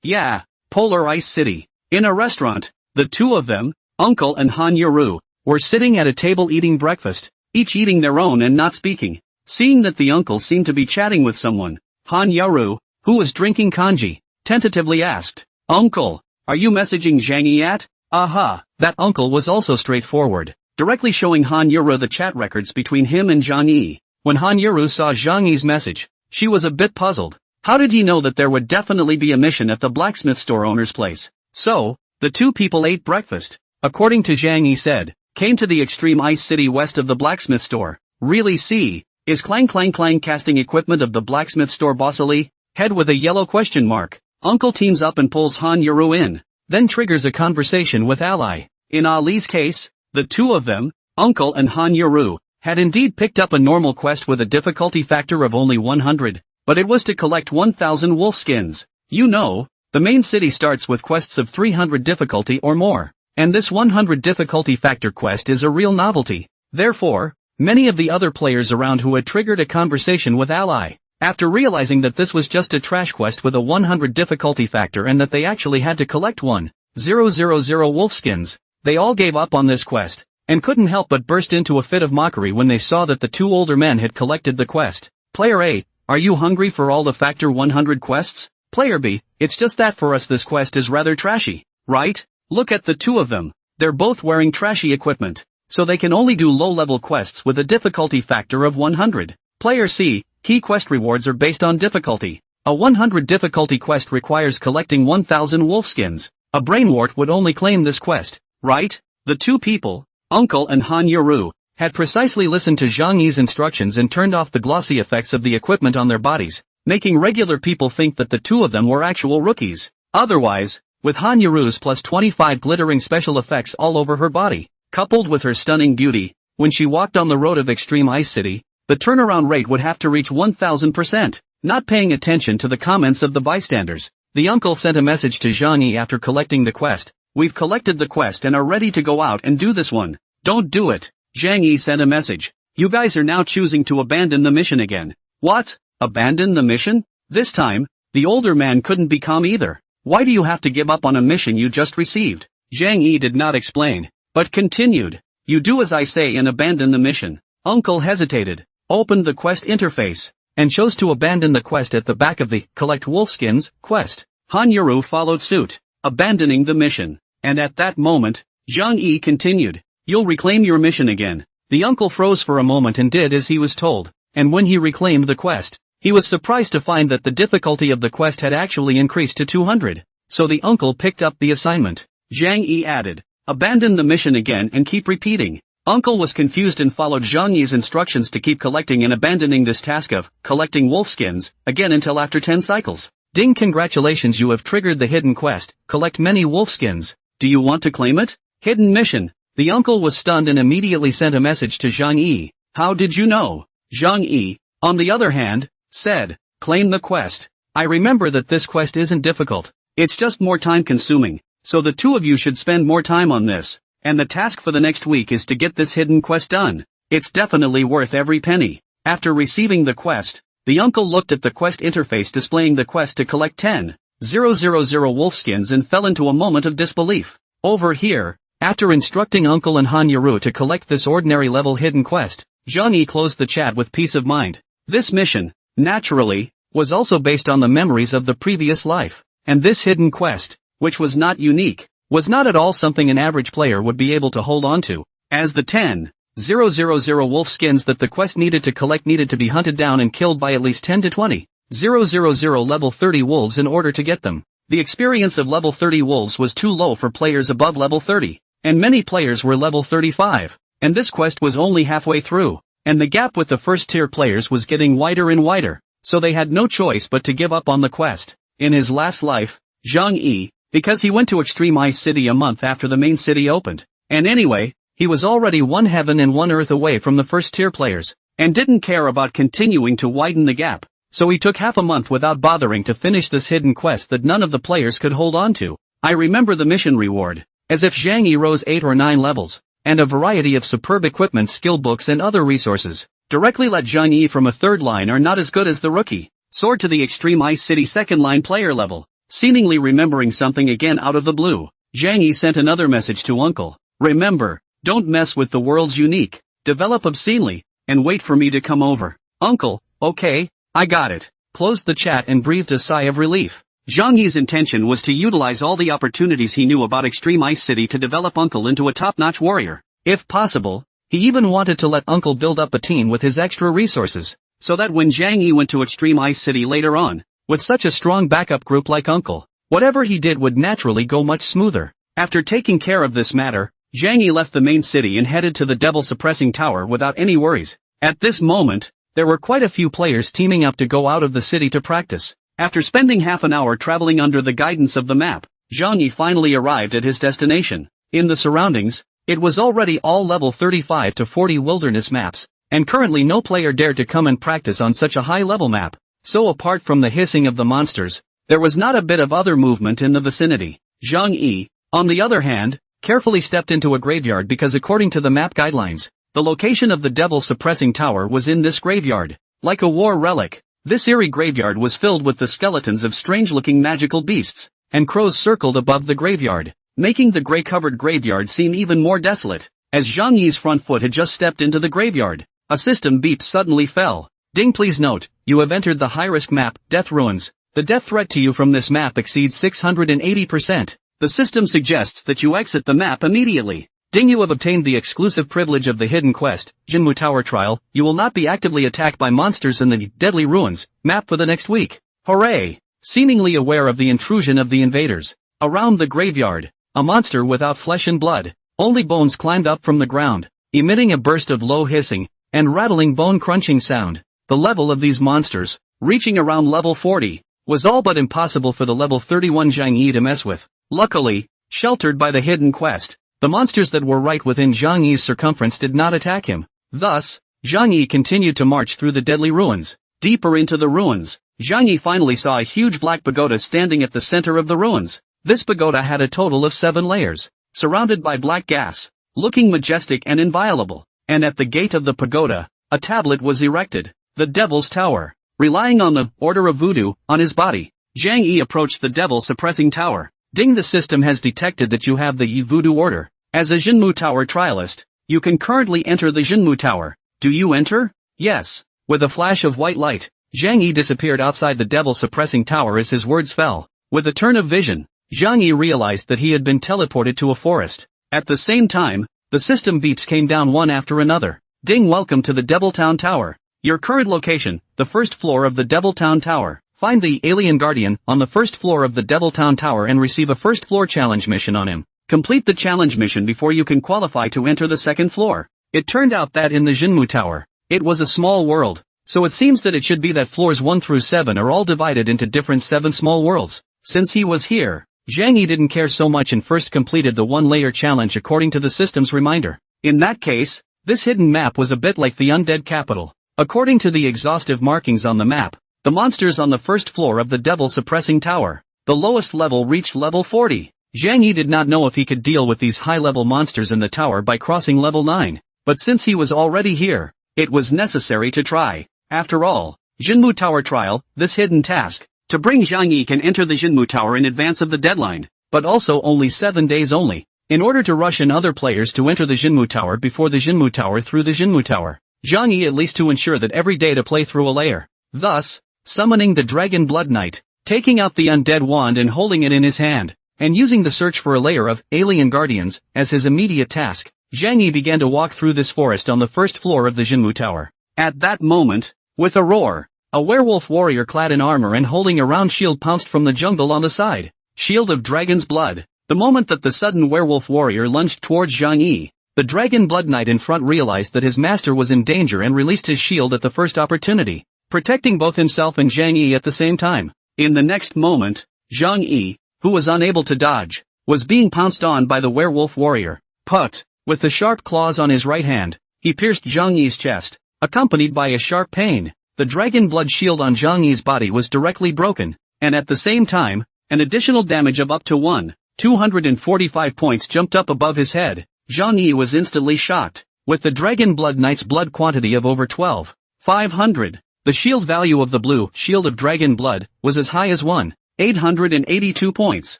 Yeah, Polar Ice City. In a restaurant, the two of them, Uncle and Han Yaru, were sitting at a table eating breakfast, each eating their own and not speaking. Seeing that the uncle seemed to be chatting with someone, Han Yaru, who was drinking kanji, tentatively asked, Uncle, are you messaging Zhang Yi at? Aha, that uncle was also straightforward, directly showing Han Yaru the chat records between him and Zhang Yi. When Han Yaru saw Zhang Yi's message, she was a bit puzzled. How did he know that there would definitely be a mission at the blacksmith store owner's place? So, the two people ate breakfast. According to Zhang Yi said, came to the extreme ice city west of the blacksmith store. Really see, is clang clang clang casting equipment of the blacksmith store boss Ali? Head with a yellow question mark. Uncle teams up and pulls Han Yaru in, then triggers a conversation with Ally. In Ali's case, the two of them, Uncle and Han Yaru, had indeed picked up a normal quest with a difficulty factor of only 100, but it was to collect 1,000 wolf skins. You know, the main city starts with quests of 300 difficulty or more, and this 100 difficulty factor quest is a real novelty. Therefore, many of the other players around who had triggered a conversation with Ally, after realizing that this was just a trash quest with a 100 difficulty factor and that they actually had to collect 1,000 wolfskins, they all gave up on this quest, and couldn't help but burst into a fit of mockery when they saw that the two older men had collected the quest. Player A, are you hungry for all the factor 100 quests? Player B, it's just that for us this quest is rather trashy, right? Look at the two of them. They're both wearing trashy equipment, so they can only do low-level quests with a difficulty factor of 100. Player C, key quest rewards are based on difficulty. A 100 difficulty quest requires collecting 1,000 wolfskins. A brainwort would only claim this quest, right? The two people, Uncle and Han Yaru, had precisely listened to Zhang Yi's instructions and turned off the glossy effects of the equipment on their bodies, making regular people think that the two of them were actual rookies. Otherwise, with Han Yaru's plus 25 glittering special effects all over her body, coupled with her stunning beauty, when she walked on the road of Extreme Ice City, the turnaround rate would have to reach 1,000%. Not paying attention to the comments of the bystanders, the uncle sent a message to Zhang Yi after collecting the quest. We've collected the quest and are ready to go out and do this one. Don't do it. Zhang Yi sent a message. You guys are now choosing to abandon the mission again. What? Abandon the mission? This time, the older man couldn't be calm either. Why do you have to give up on a mission you just received? Zhang Yi did not explain, but continued. You do as I say and abandon the mission. Uncle hesitated, opened the quest interface, and chose to abandon the quest at the back of the Collect Wolfskins quest. Han Yuru followed suit, abandoning the mission. And at that moment, Zhang Yi continued. You'll reclaim your mission again. The uncle froze for a moment and did as he was told, and when he reclaimed the quest, he was surprised to find that the difficulty of the quest had actually increased to 200. So the uncle picked up the assignment. Zhang Yi added, abandon the mission again and keep repeating. Uncle was confused and followed Zhang Yi's instructions to keep collecting and abandoning this task of collecting wolfskins again until after 10 cycles. Ding, congratulations, you have triggered the hidden quest, collect many wolfskins. Do you want to claim it? Hidden mission. The uncle was stunned and immediately sent a message to Zhang Yi. How did you know? Zhang Yi, on the other hand, said, claim the quest. I remember that this quest isn't difficult. It's just more time consuming. So the two of you should spend more time on this. And the task for the next week is to get this hidden quest done. It's definitely worth every penny. After receiving the quest, the uncle looked at the quest interface displaying the quest to collect 10,000 wolfskins and fell into a moment of disbelief. Over here, after instructing Uncle and Han Yuru to collect this ordinary level hidden quest, Zhang Yi closed the chat with peace of mind. This mission, naturally, was also based on the memories of the previous life. And this hidden quest, which was not unique, was not at all something an average player would be able to hold on to, as the 10,000 wolfskins that the quest needed to collect needed to be hunted down and killed by at least 10 to 20,000 level 30 wolves in order to get them. The experience of level 30 wolves was too low for players above level 30, and many players were level 35, and this quest was only halfway through, and the gap with the first tier players was getting wider and wider, so they had no choice but to give up on the quest. In his last life, Zhang Yi, because he went to Extreme Ice City a month after the main city opened, and anyway, he was already one heaven and one earth away from the first tier players, and didn't care about continuing to widen the gap, so he took half a month without bothering to finish this hidden quest that none of the players could hold on to. I remember the mission reward, as if Zhang Yi rose 8 or 9 levels, and a variety of superb equipment, skill books and other resources, directly let Zhang Yi from a third line are not as good as the rookie, soared to the Extreme Ice City second line player level. Seemingly remembering something again out of the blue, Zhang Yi sent another message to Uncle. Remember, don't mess with the world's unique, develop obscenely, and wait for me to come over. Uncle, okay, I got it. Closed the chat and breathed a sigh of relief. Zhang Yi's intention was to utilize all the opportunities he knew about Extreme Ice City to develop Uncle into a top-notch warrior. If possible, he even wanted to let Uncle build up a team with his extra resources, so that when Zhang Yi went to Extreme Ice City later on, with such a strong backup group like Uncle, whatever he did would naturally go much smoother. After taking care of this matter, Zhang Yi left the main city and headed to the Devil Suppressing Tower without any worries. At this moment, there were quite a few players teaming up to go out of the city to practice. After spending half an hour traveling under the guidance of the map, Zhang Yi finally arrived at his destination. In the surroundings, it was already all level 35 to 40 wilderness maps, and currently no player dared to come and practice on such a high-level map. So apart from the hissing of the monsters, there was not a bit of other movement in the vicinity. Zhang Yi, on the other hand, carefully stepped into a graveyard because according to the map guidelines, the location of the Devil Suppressing Tower was in this graveyard. Like a war relic, this eerie graveyard was filled with the skeletons of strange-looking magical beasts, and crows circled above the graveyard, making the gray-covered graveyard seem even more desolate. As Zhang Yi's front foot had just stepped into the graveyard, a system beep suddenly fell. Ding, please note, you have entered the high-risk map, Death Ruins. The death threat to you from this map exceeds 680%. The system suggests that you exit the map immediately. Ding, you have obtained the exclusive privilege of the hidden quest, Jinmu Tower Trial. You will not be actively attacked by monsters in the Deadly Ruins map for the next week. Hooray! Seemingly aware of the intrusion of the invaders, around the graveyard, a monster without flesh and blood, only bones climbed up from the ground, emitting a burst of low hissing and rattling bone-crunching sound. The level of these monsters, reaching around level 40, was all but impossible for the level 31 Zhang Yi to mess with. Luckily, sheltered by the hidden quest, the monsters that were right within Zhang Yi's circumference did not attack him. Thus, Zhang Yi continued to march through the deadly ruins. Deeper into the ruins, Zhang Yi finally saw a huge black pagoda standing at the center of the ruins. This pagoda had a total of 7 layers, surrounded by black gas, looking majestic and inviolable. And at the gate of the pagoda, a tablet was erected, the Devil's Tower. Relying on the Order of Voodoo on his body, Zhang Yi approached the devil-suppressing tower. Ding, the system has detected that you have the Yi Voodoo Order. As a Jinmu Tower trialist, you can currently enter the Jinmu Tower. Do you enter? Yes. With a flash of white light, Zhang Yi disappeared outside the devil-suppressing tower as his words fell. With a turn of vision, Zhang Yi realized that he had been teleported to a forest. At the same time, the system beeps came down one after another. Ding, welcome to the Devil Town Tower. Your current location, the first floor of the Devil Town Tower. Find the Alien Guardian on the first floor of the Devil Town Tower and receive a first floor challenge mission on him. Complete the challenge mission before you can qualify to enter the second floor. It turned out that in the Jinmu Tower, it was a small world, so it seems that it should be that floors 1 through 7 are all divided into different 7 small worlds. Since he was here, Zhang Yi didn't care so much and first completed the 1-layer challenge according to the system's reminder. In that case, this hidden map was a bit like the Undead Capital. According to the exhaustive markings on the map, the monsters on the first floor of the devil-suppressing tower, the lowest level reached level 40. Zhang Yi did not know if he could deal with these high-level monsters in the tower by crossing level 9, but since he was already here, it was necessary to try. After all, Jinmu Tower trial, this hidden task, to bring Zhang Yi can enter the Jinmu Tower in advance of the deadline, but also only 7 days only, in order to rush in other players to enter the Jinmu Tower before the Jinmu Tower through the Jinmu Tower. Zhang Yi at least to ensure that every day to play through a layer. Thus, summoning the Dragon Blood Knight, taking out the undead wand and holding it in his hand, and using the search for a layer of alien guardians as his immediate task, Zhang Yi began to walk through this forest on the first floor of the Jinmu Tower. At that moment, with a roar, a werewolf warrior clad in armor and holding a round shield pounced from the jungle on the side. Shield of Dragon's Blood. The moment that the sudden werewolf warrior lunged towards Zhang Yi, the Dragon Blood Knight in front realized that his master was in danger and released his shield at the first opportunity, protecting both himself and Zhang Yi at the same time. In the next moment, Zhang Yi, who was unable to dodge, was being pounced on by the werewolf warrior. Put! With the sharp claws on his right hand, he pierced Zhang Yi's chest, accompanied by a sharp pain. The dragon blood shield on Zhang Yi's body was directly broken, and at the same time, an additional damage of up to 245 points jumped up above his head. Zhang Yi was instantly shocked. With the Dragon Blood Knight's blood quantity of over 12,500, the shield value of the blue Shield of Dragon Blood was as high as 1,882 points,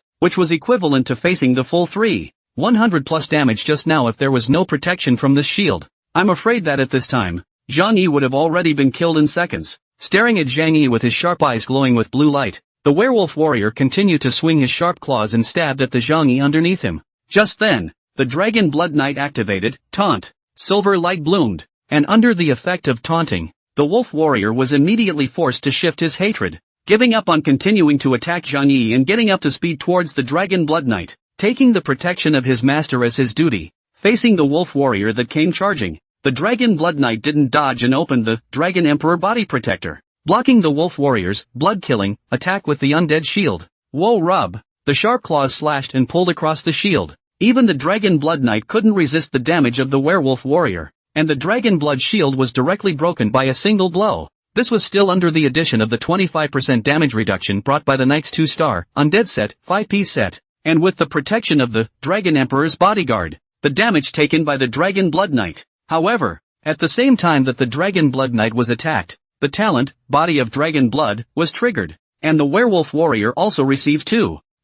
which was equivalent to facing the full 3,100 plus damage just now if there was no protection from this shield. I'm afraid that at this time, Zhang Yi would have already been killed in seconds. Staring at Zhang Yi with his sharp eyes glowing with blue light, the werewolf warrior continued to swing his sharp claws and stabbed at the Zhang Yi underneath him. Just then, the Dragon Blood Knight activated, Taunt. Silver light bloomed, and under the effect of taunting, the wolf warrior was immediately forced to shift his hatred, giving up on continuing to attack Zhang Yi and getting up to speed towards the Dragon Blood Knight, taking the protection of his master as his duty. Facing the wolf warrior that came charging, the Dragon Blood Knight didn't dodge and opened the Dragon Emperor Body Protector, blocking the wolf warrior's blood-killing attack with the undead shield. Whoa rub! The sharp claws slashed and pulled across the shield. Even the Dragon Blood Knight couldn't resist the damage of the werewolf warrior, and the Dragon Blood shield was directly broken by a single blow. This was still under the addition of the 25% damage reduction brought by the Knight's 2-star undead set, 5-piece set, and with the protection of the Dragon Emperor's bodyguard, the damage taken by the Dragon Blood Knight. However, at the same time that the Dragon Blood Knight was attacked, the talent, Body of Dragon Blood, was triggered, and the werewolf warrior also received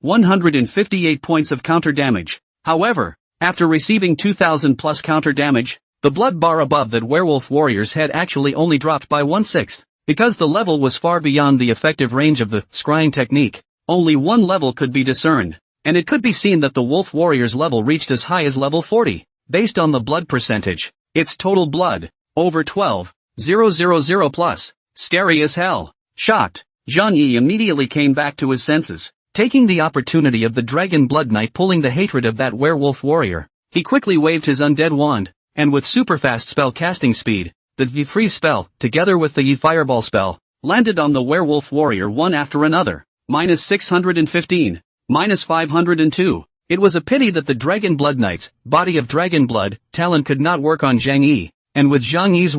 158 points of counter damage. However, after receiving 2,000 plus counter damage, the blood bar above that werewolf warrior's head actually only dropped by 1/6. Because the level was far beyond the effective range of the scrying technique, only one level could be discerned, and it could be seen that the wolf warrior's level reached as high as level 40. Based on the blood percentage, its total blood, over 12,000 plus. Scary as hell. Shocked, Zhang Yi immediately came back to his senses. Taking the opportunity of the Dragon Blood Knight pulling the hatred of that werewolf warrior, he quickly waved his undead wand, and with superfast spell casting speed, the Yi Freeze spell, together with the Yi Fireball spell, landed on the werewolf warrior one after another. -615, -502. It was a pity that the Dragon Blood Knight's Body of Dragon Blood talent could not work on Zhang Yi, and with Zhang Yi's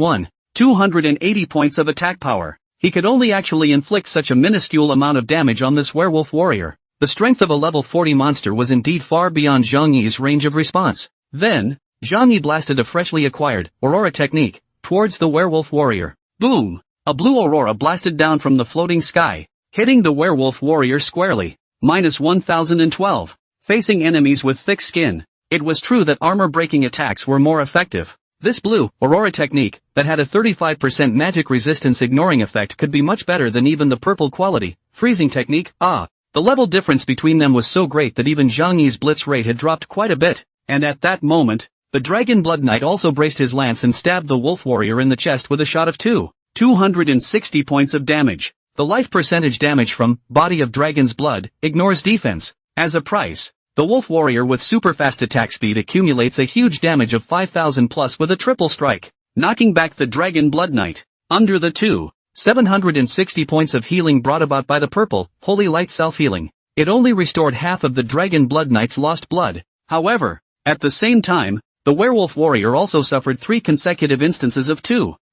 280 points of attack power, he could only actually inflict such a minuscule amount of damage on this werewolf warrior. The strength of a level 40 monster was indeed far beyond Zhang Yi's range of response. Then, Zhang Yi blasted a freshly acquired Aurora technique towards the werewolf warrior. Boom! A blue aurora blasted down from the floating sky, hitting the werewolf warrior squarely. -1012. Facing enemies with thick skin. It was true that armor-breaking attacks were more effective. This blue Aurora technique, that had a 35% magic resistance ignoring effect, could be much better than even the purple quality freezing technique. The level difference between them was so great that even Zhang Yi's blitz rate had dropped quite a bit, and at that moment, the Dragon Blood Knight also braced his lance and stabbed the wolf warrior in the chest with a shot of 260 points of damage. The life percentage damage from Body of Dragon's Blood ignores defense. As a price, the wolf warrior with super fast attack speed accumulates a huge damage of 5,000 plus with a triple strike, knocking back the Dragon Blood Knight. Under the 760 points of healing brought about by the purple Holy Light self-healing, it only restored half of the Dragon Blood Knight's lost blood. However, at the same time, the werewolf warrior also suffered 3 consecutive instances of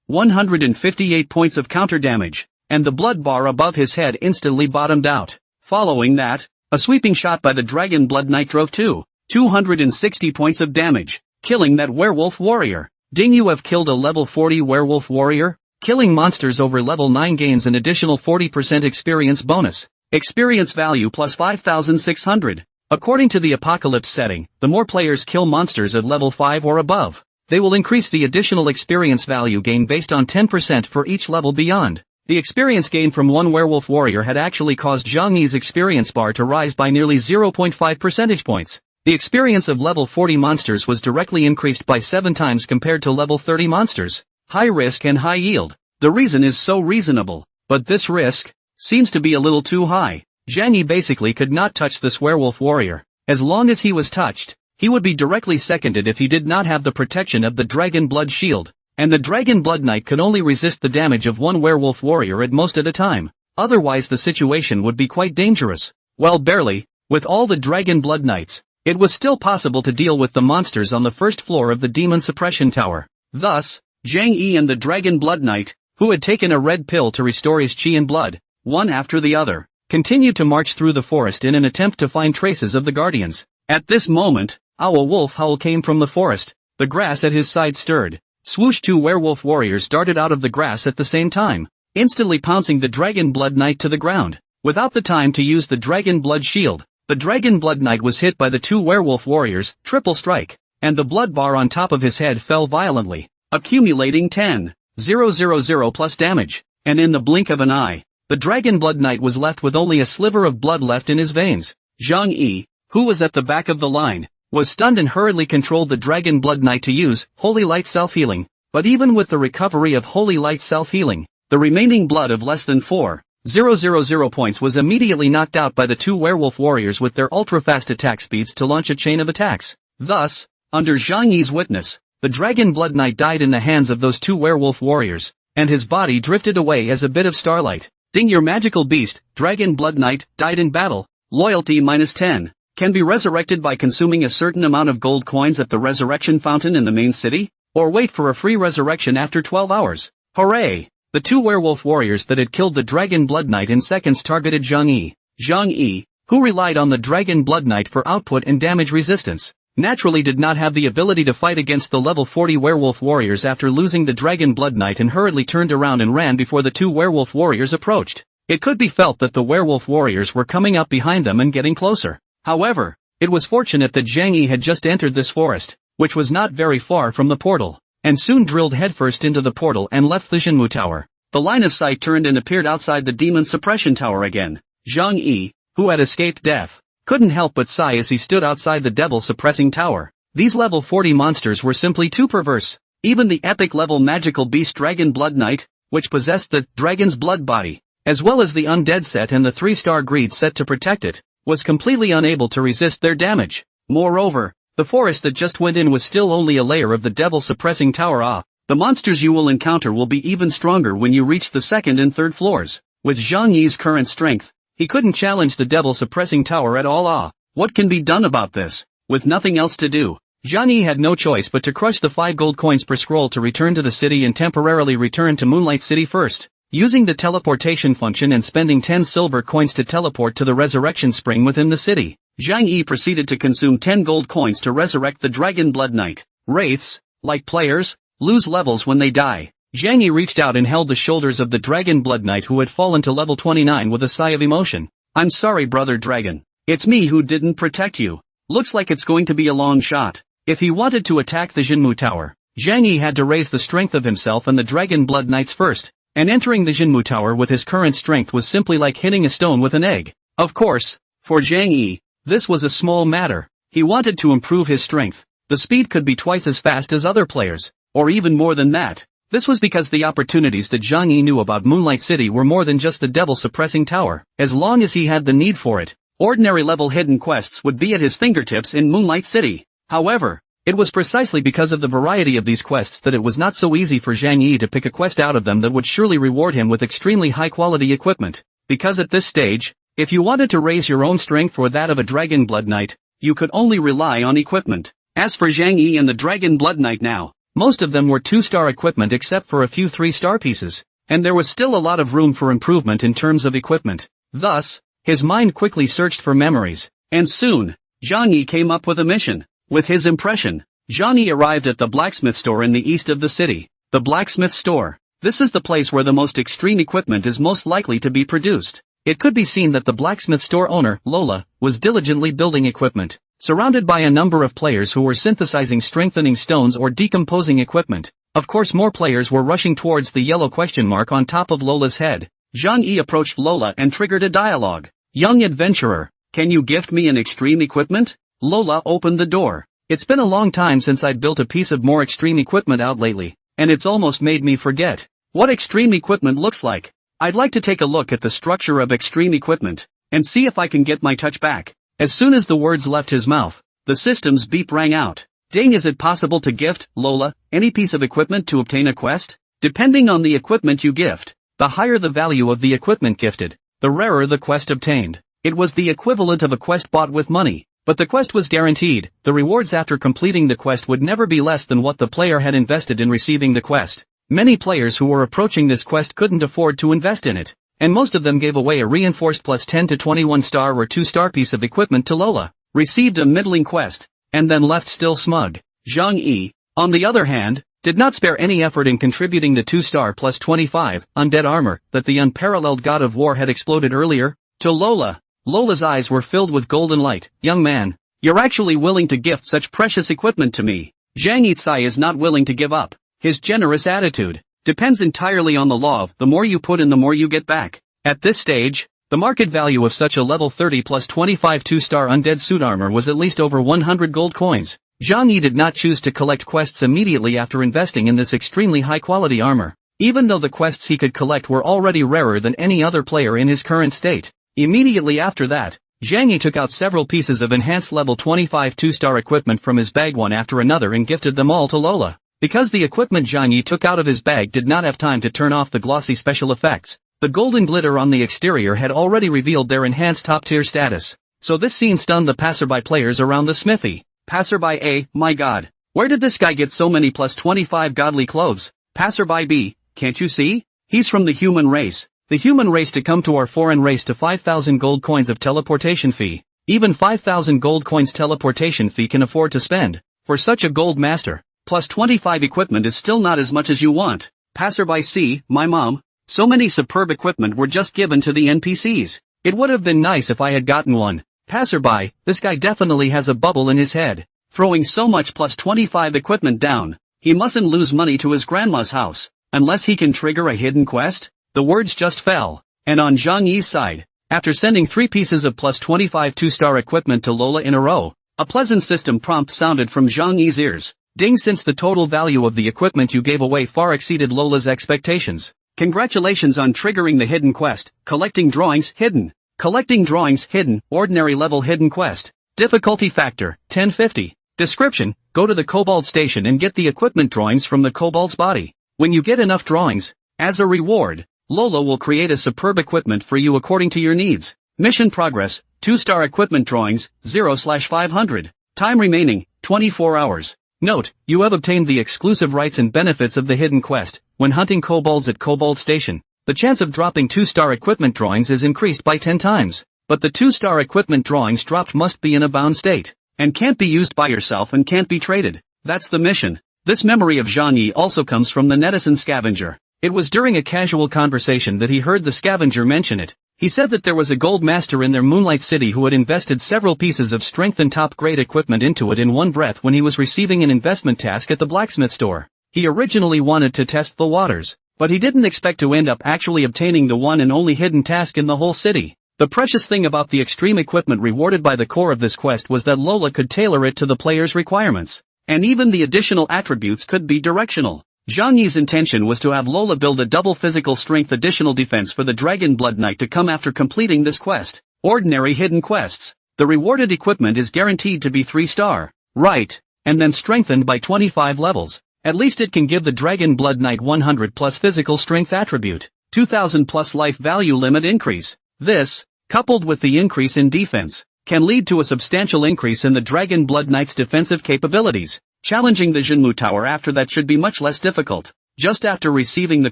158 points of counter damage, and the blood bar above his head instantly bottomed out. Following that, a sweeping shot by the Dragon Blood Knight drove 260 points of damage, killing that werewolf warrior. Ding, you have killed a level 40 werewolf warrior? Killing monsters over level 9 gains an additional 40% experience bonus. Experience value plus 5,600. According to the Apocalypse setting, the more players kill monsters at level 5 or above, they will increase the additional experience value gain based on 10% for each level beyond. The experience gain from one werewolf warrior had actually caused Zhang Yi's experience bar to rise by nearly 0.5 percentage points. The experience of level 40 monsters was directly increased by 7 times compared to level 30 monsters. High risk and high yield. The reason is so reasonable, but this risk seems to be a little too high. Zhang Yi basically could not touch this werewolf warrior. As long as he was touched, he would be directly seconded if he did not have the protection of the Dragon Blood Shield. And the Dragon Blood Knight could only resist the damage of one werewolf warrior at most at a time. Otherwise the situation would be quite dangerous. Well, barely. With all the Dragon Blood Knights, it was still possible to deal with the monsters on the first floor of the Demon Suppression Tower. Thus, Zhang Yi and the Dragon Blood Knight, who had taken a red pill to restore his chi and blood, one after the other, continued to march through the forest in an attempt to find traces of the Guardians. At this moment, a wolf howl came from the forest. The grass at his side stirred. Swoosh, 2 werewolf warriors darted out of the grass at the same time, instantly pouncing the Dragon Blood Knight to the ground. Without the time to use the Dragon Blood Shield, the Dragon Blood Knight was hit by the 2 werewolf warriors' triple strike, and the blood bar on top of his head fell violently, accumulating 10,000 plus damage, and in the blink of an eye, the Dragon Blood Knight was left with only a sliver of blood left in his veins. Zhang Yi, who was at the back of the line, was stunned and hurriedly controlled the Dragon Blood Knight to use Holy Light self-healing, but even with the recovery of Holy Light self-healing, the remaining blood of less than 4,000 points was immediately knocked out by the 2 werewolf warriors with their ultra-fast attack speeds to launch a chain of attacks. Thus, under Zhang Yi's witness, the Dragon Blood Knight died in the hands of those 2 werewolf warriors, and his body drifted away as a bit of starlight. Ding, your magical beast, Dragon Blood Knight, died in battle. Loyalty -10. Can be resurrected by consuming a certain amount of gold coins at the resurrection fountain in the main city, or wait for a free resurrection after 12 hours. Hooray! The 2 werewolf warriors that had killed the Dragon Blood Knight in seconds targeted Zhang Yi. Zhang Yi, who relied on the Dragon Blood Knight for output and damage resistance, naturally did not have the ability to fight against the level 40 werewolf warriors after losing the Dragon Blood Knight, and hurriedly turned around and ran before the 2 werewolf warriors approached. It could be felt that the werewolf warriors were coming up behind them and getting closer. However, it was fortunate that Zhang Yi had just entered this forest, which was not very far from the portal, and soon drilled headfirst into the portal and left the Jinmu Tower. The line of sight turned and appeared outside the Demon Suppression Tower again. Zhang Yi, who had escaped death, couldn't help but sigh as he stood outside the Devil Suppressing Tower. These level 40 monsters were simply too perverse. Even the epic level magical beast Dragon Blood Knight, which possessed the Dragon's Blood Body, as well as the Undead set and the 3-star Greed set to protect it, was completely unable to resist their damage. Moreover, the forest that just went in was still only a layer of the Devil Suppressing Tower. The monsters you will encounter will be even stronger when you reach the 2nd and 3rd floors. With Zhang Yi's current strength, he couldn't challenge the Devil Suppressing Tower at all. What can be done about this? With nothing else to do, Zhang Yi had no choice but to crush the 5 gold coins per scroll to return to the city and temporarily return to Moonlight City first. Using the teleportation function and spending 10 silver coins to teleport to the resurrection spring within the city, Zhang Yi proceeded to consume 10 gold coins to resurrect the Dragon Blood Knight. Wraiths, like players, lose levels when they die. Zhang Yi reached out and held the shoulders of the Dragon Blood Knight who had fallen to level 29 with a sigh of emotion. I'm sorry brother dragon. It's me who didn't protect you. Looks like it's going to be a long shot. If he wanted to attack the Jinmu Tower, Zhang Yi had to raise the strength of himself and the Dragon Blood Knights first, and entering the Jinmu Tower with his current strength was simply like hitting a stone with an egg. Of course, for Zhang Yi, this was a small matter. He wanted to improve his strength. The speed could be twice as fast as other players, or even more than that. This was because the opportunities that Zhang Yi knew about Moonlight City were more than just the devil-suppressing tower. As long as he had the need for it, ordinary level hidden quests would be at his fingertips in Moonlight City. However, it was precisely because of the variety of these quests that it was not so easy for Zhang Yi to pick a quest out of them that would surely reward him with extremely high-quality equipment. Because at this stage, if you wanted to raise your own strength or that of a Dragon Blood Knight, you could only rely on equipment. As for Zhang Yi and the Dragon Blood Knight now, most of them were 2-star equipment except for a few 3-star pieces, and there was still a lot of room for improvement in terms of equipment. Thus, his mind quickly searched for memories, and soon, Zhang Yi came up with a mission. With his impression, Zhang Yi arrived at the blacksmith store in the east of the city. The blacksmith store. This is the place where the most extreme equipment is most likely to be produced. It could be seen that the blacksmith store owner, Lola, was diligently building equipment, surrounded by a number of players who were synthesizing strengthening stones or decomposing equipment. Of course more players were rushing towards the yellow question mark on top of Lola's head. Zhang Yi approached Lola and triggered a dialogue. Young adventurer, can you gift me an extreme equipment? Lola opened the door. It's been a long time since I built a piece of more extreme equipment out lately, and it's almost made me forget what extreme equipment looks like. I'd like to take a look at the structure of extreme equipment, and see if I can get my touch back. As soon as the words left his mouth, the system's beep rang out. Ding, is it possible to gift, Lola, any piece of equipment to obtain a quest? Depending on the equipment you gift, the higher the value of the equipment gifted, the rarer the quest obtained. It was the equivalent of a quest bought with money, but the quest was guaranteed. The rewards after completing the quest would never be less than what the player had invested in receiving the quest. Many players who were approaching this quest couldn't afford to invest in it, and most of them gave away a reinforced plus 10 to 21 star or 2-star piece of equipment to Lola, received a middling quest, and then left still smug. Zhang Yi, on the other hand, did not spare any effort in contributing the 2-star plus 25 undead armor that the unparalleled god of war had exploded earlier to Lola. Lola's eyes were filled with golden light. Young man, you're actually willing to gift such precious equipment to me. Zhang Yi is not willing to give up. His generous attitude depends entirely on the law of the more you put in the more you get back. At this stage, the market value of such a level 30 plus 25 2-star undead suit armor was at least over 100 gold coins. Zhang Yi did not choose to collect quests immediately after investing in this extremely high-quality armor, even though the quests he could collect were already rarer than any other player in his current state. Immediately after that, Zhang Yi took out several pieces of enhanced level 25 2-star equipment from his bag one after another and gifted them all to Lola. Because the equipment Zhang Yi took out of his bag did not have time to turn off the glossy special effects, the golden glitter on the exterior had already revealed their enhanced top-tier status. So this scene stunned the passerby players around the smithy. Passerby A, my god, where did this guy get so many plus 25 godly clothes? Passerby B, can't you see? He's from the human race. The human race to come to our foreign race to 5,000 gold coins of teleportation fee. Even 5,000 gold coins teleportation fee can afford to spend. For such a gold master, plus 25 equipment is still not as much as you want. Passerby C, my mom, so many superb equipment were just given to the NPCs. It would have been nice if I had gotten one. Passerby, this guy definitely has a bubble in his head. Throwing so much plus 25 equipment down, he mustn't lose money to his grandma's house, unless he can trigger a hidden quest? The words just fell, and on Zhang Yi's side, after sending 3 pieces of plus 25 2-star equipment to Lola in a row, a pleasant system prompt sounded from Zhang Yi's ears. Ding, since the total value of the equipment you gave away far exceeded Lola's expectations. Congratulations on triggering the hidden quest, collecting drawings hidden. Collecting drawings hidden, ordinary level hidden quest. Difficulty factor, 1050. Description, go to the kobold station and get the equipment drawings from the kobold's body. When you get enough drawings, as a reward, Lola will create a superb equipment for you according to your needs. Mission progress, 2-star equipment drawings, 0/500. Time remaining, 24 hours. Note, you have obtained the exclusive rights and benefits of the hidden quest. When hunting kobolds at Kobold Station, the chance of dropping 2-star equipment drawings is increased by 10 times. But the 2-star equipment drawings dropped must be in a bound state, and can't be used by yourself and can't be traded. That's the mission. This memory of Zhang Yi also comes from the netizen scavenger. It was during a casual conversation that he heard the scavenger mention it. He said that there was a gold master in their Moonlight City who had invested several pieces of strength and top-grade equipment into it in one breath when he was receiving an investment task at the blacksmith store. He originally wanted to test the waters, but he didn't expect to end up actually obtaining the one and only hidden task in the whole city. The precious thing about the extreme equipment rewarded by the core of this quest was that Lola could tailor it to the player's requirements. And even the additional attributes could be directional. Zhang Yi's intention was to have Lola build a double physical strength additional defense for the Dragon Blood Knight to come after completing this quest. Ordinary hidden quests. The rewarded equipment is guaranteed to be 3-star. Right. And then strengthened by 25 levels. At least it can give the Dragon Blood Knight 100 plus physical strength attribute. 2000 plus life value limit increase. This, coupled with the increase in defense, can lead to a substantial increase in the Dragon Blood Knight's defensive capabilities. Challenging the Jinmu Tower after that should be much less difficult. Just after receiving the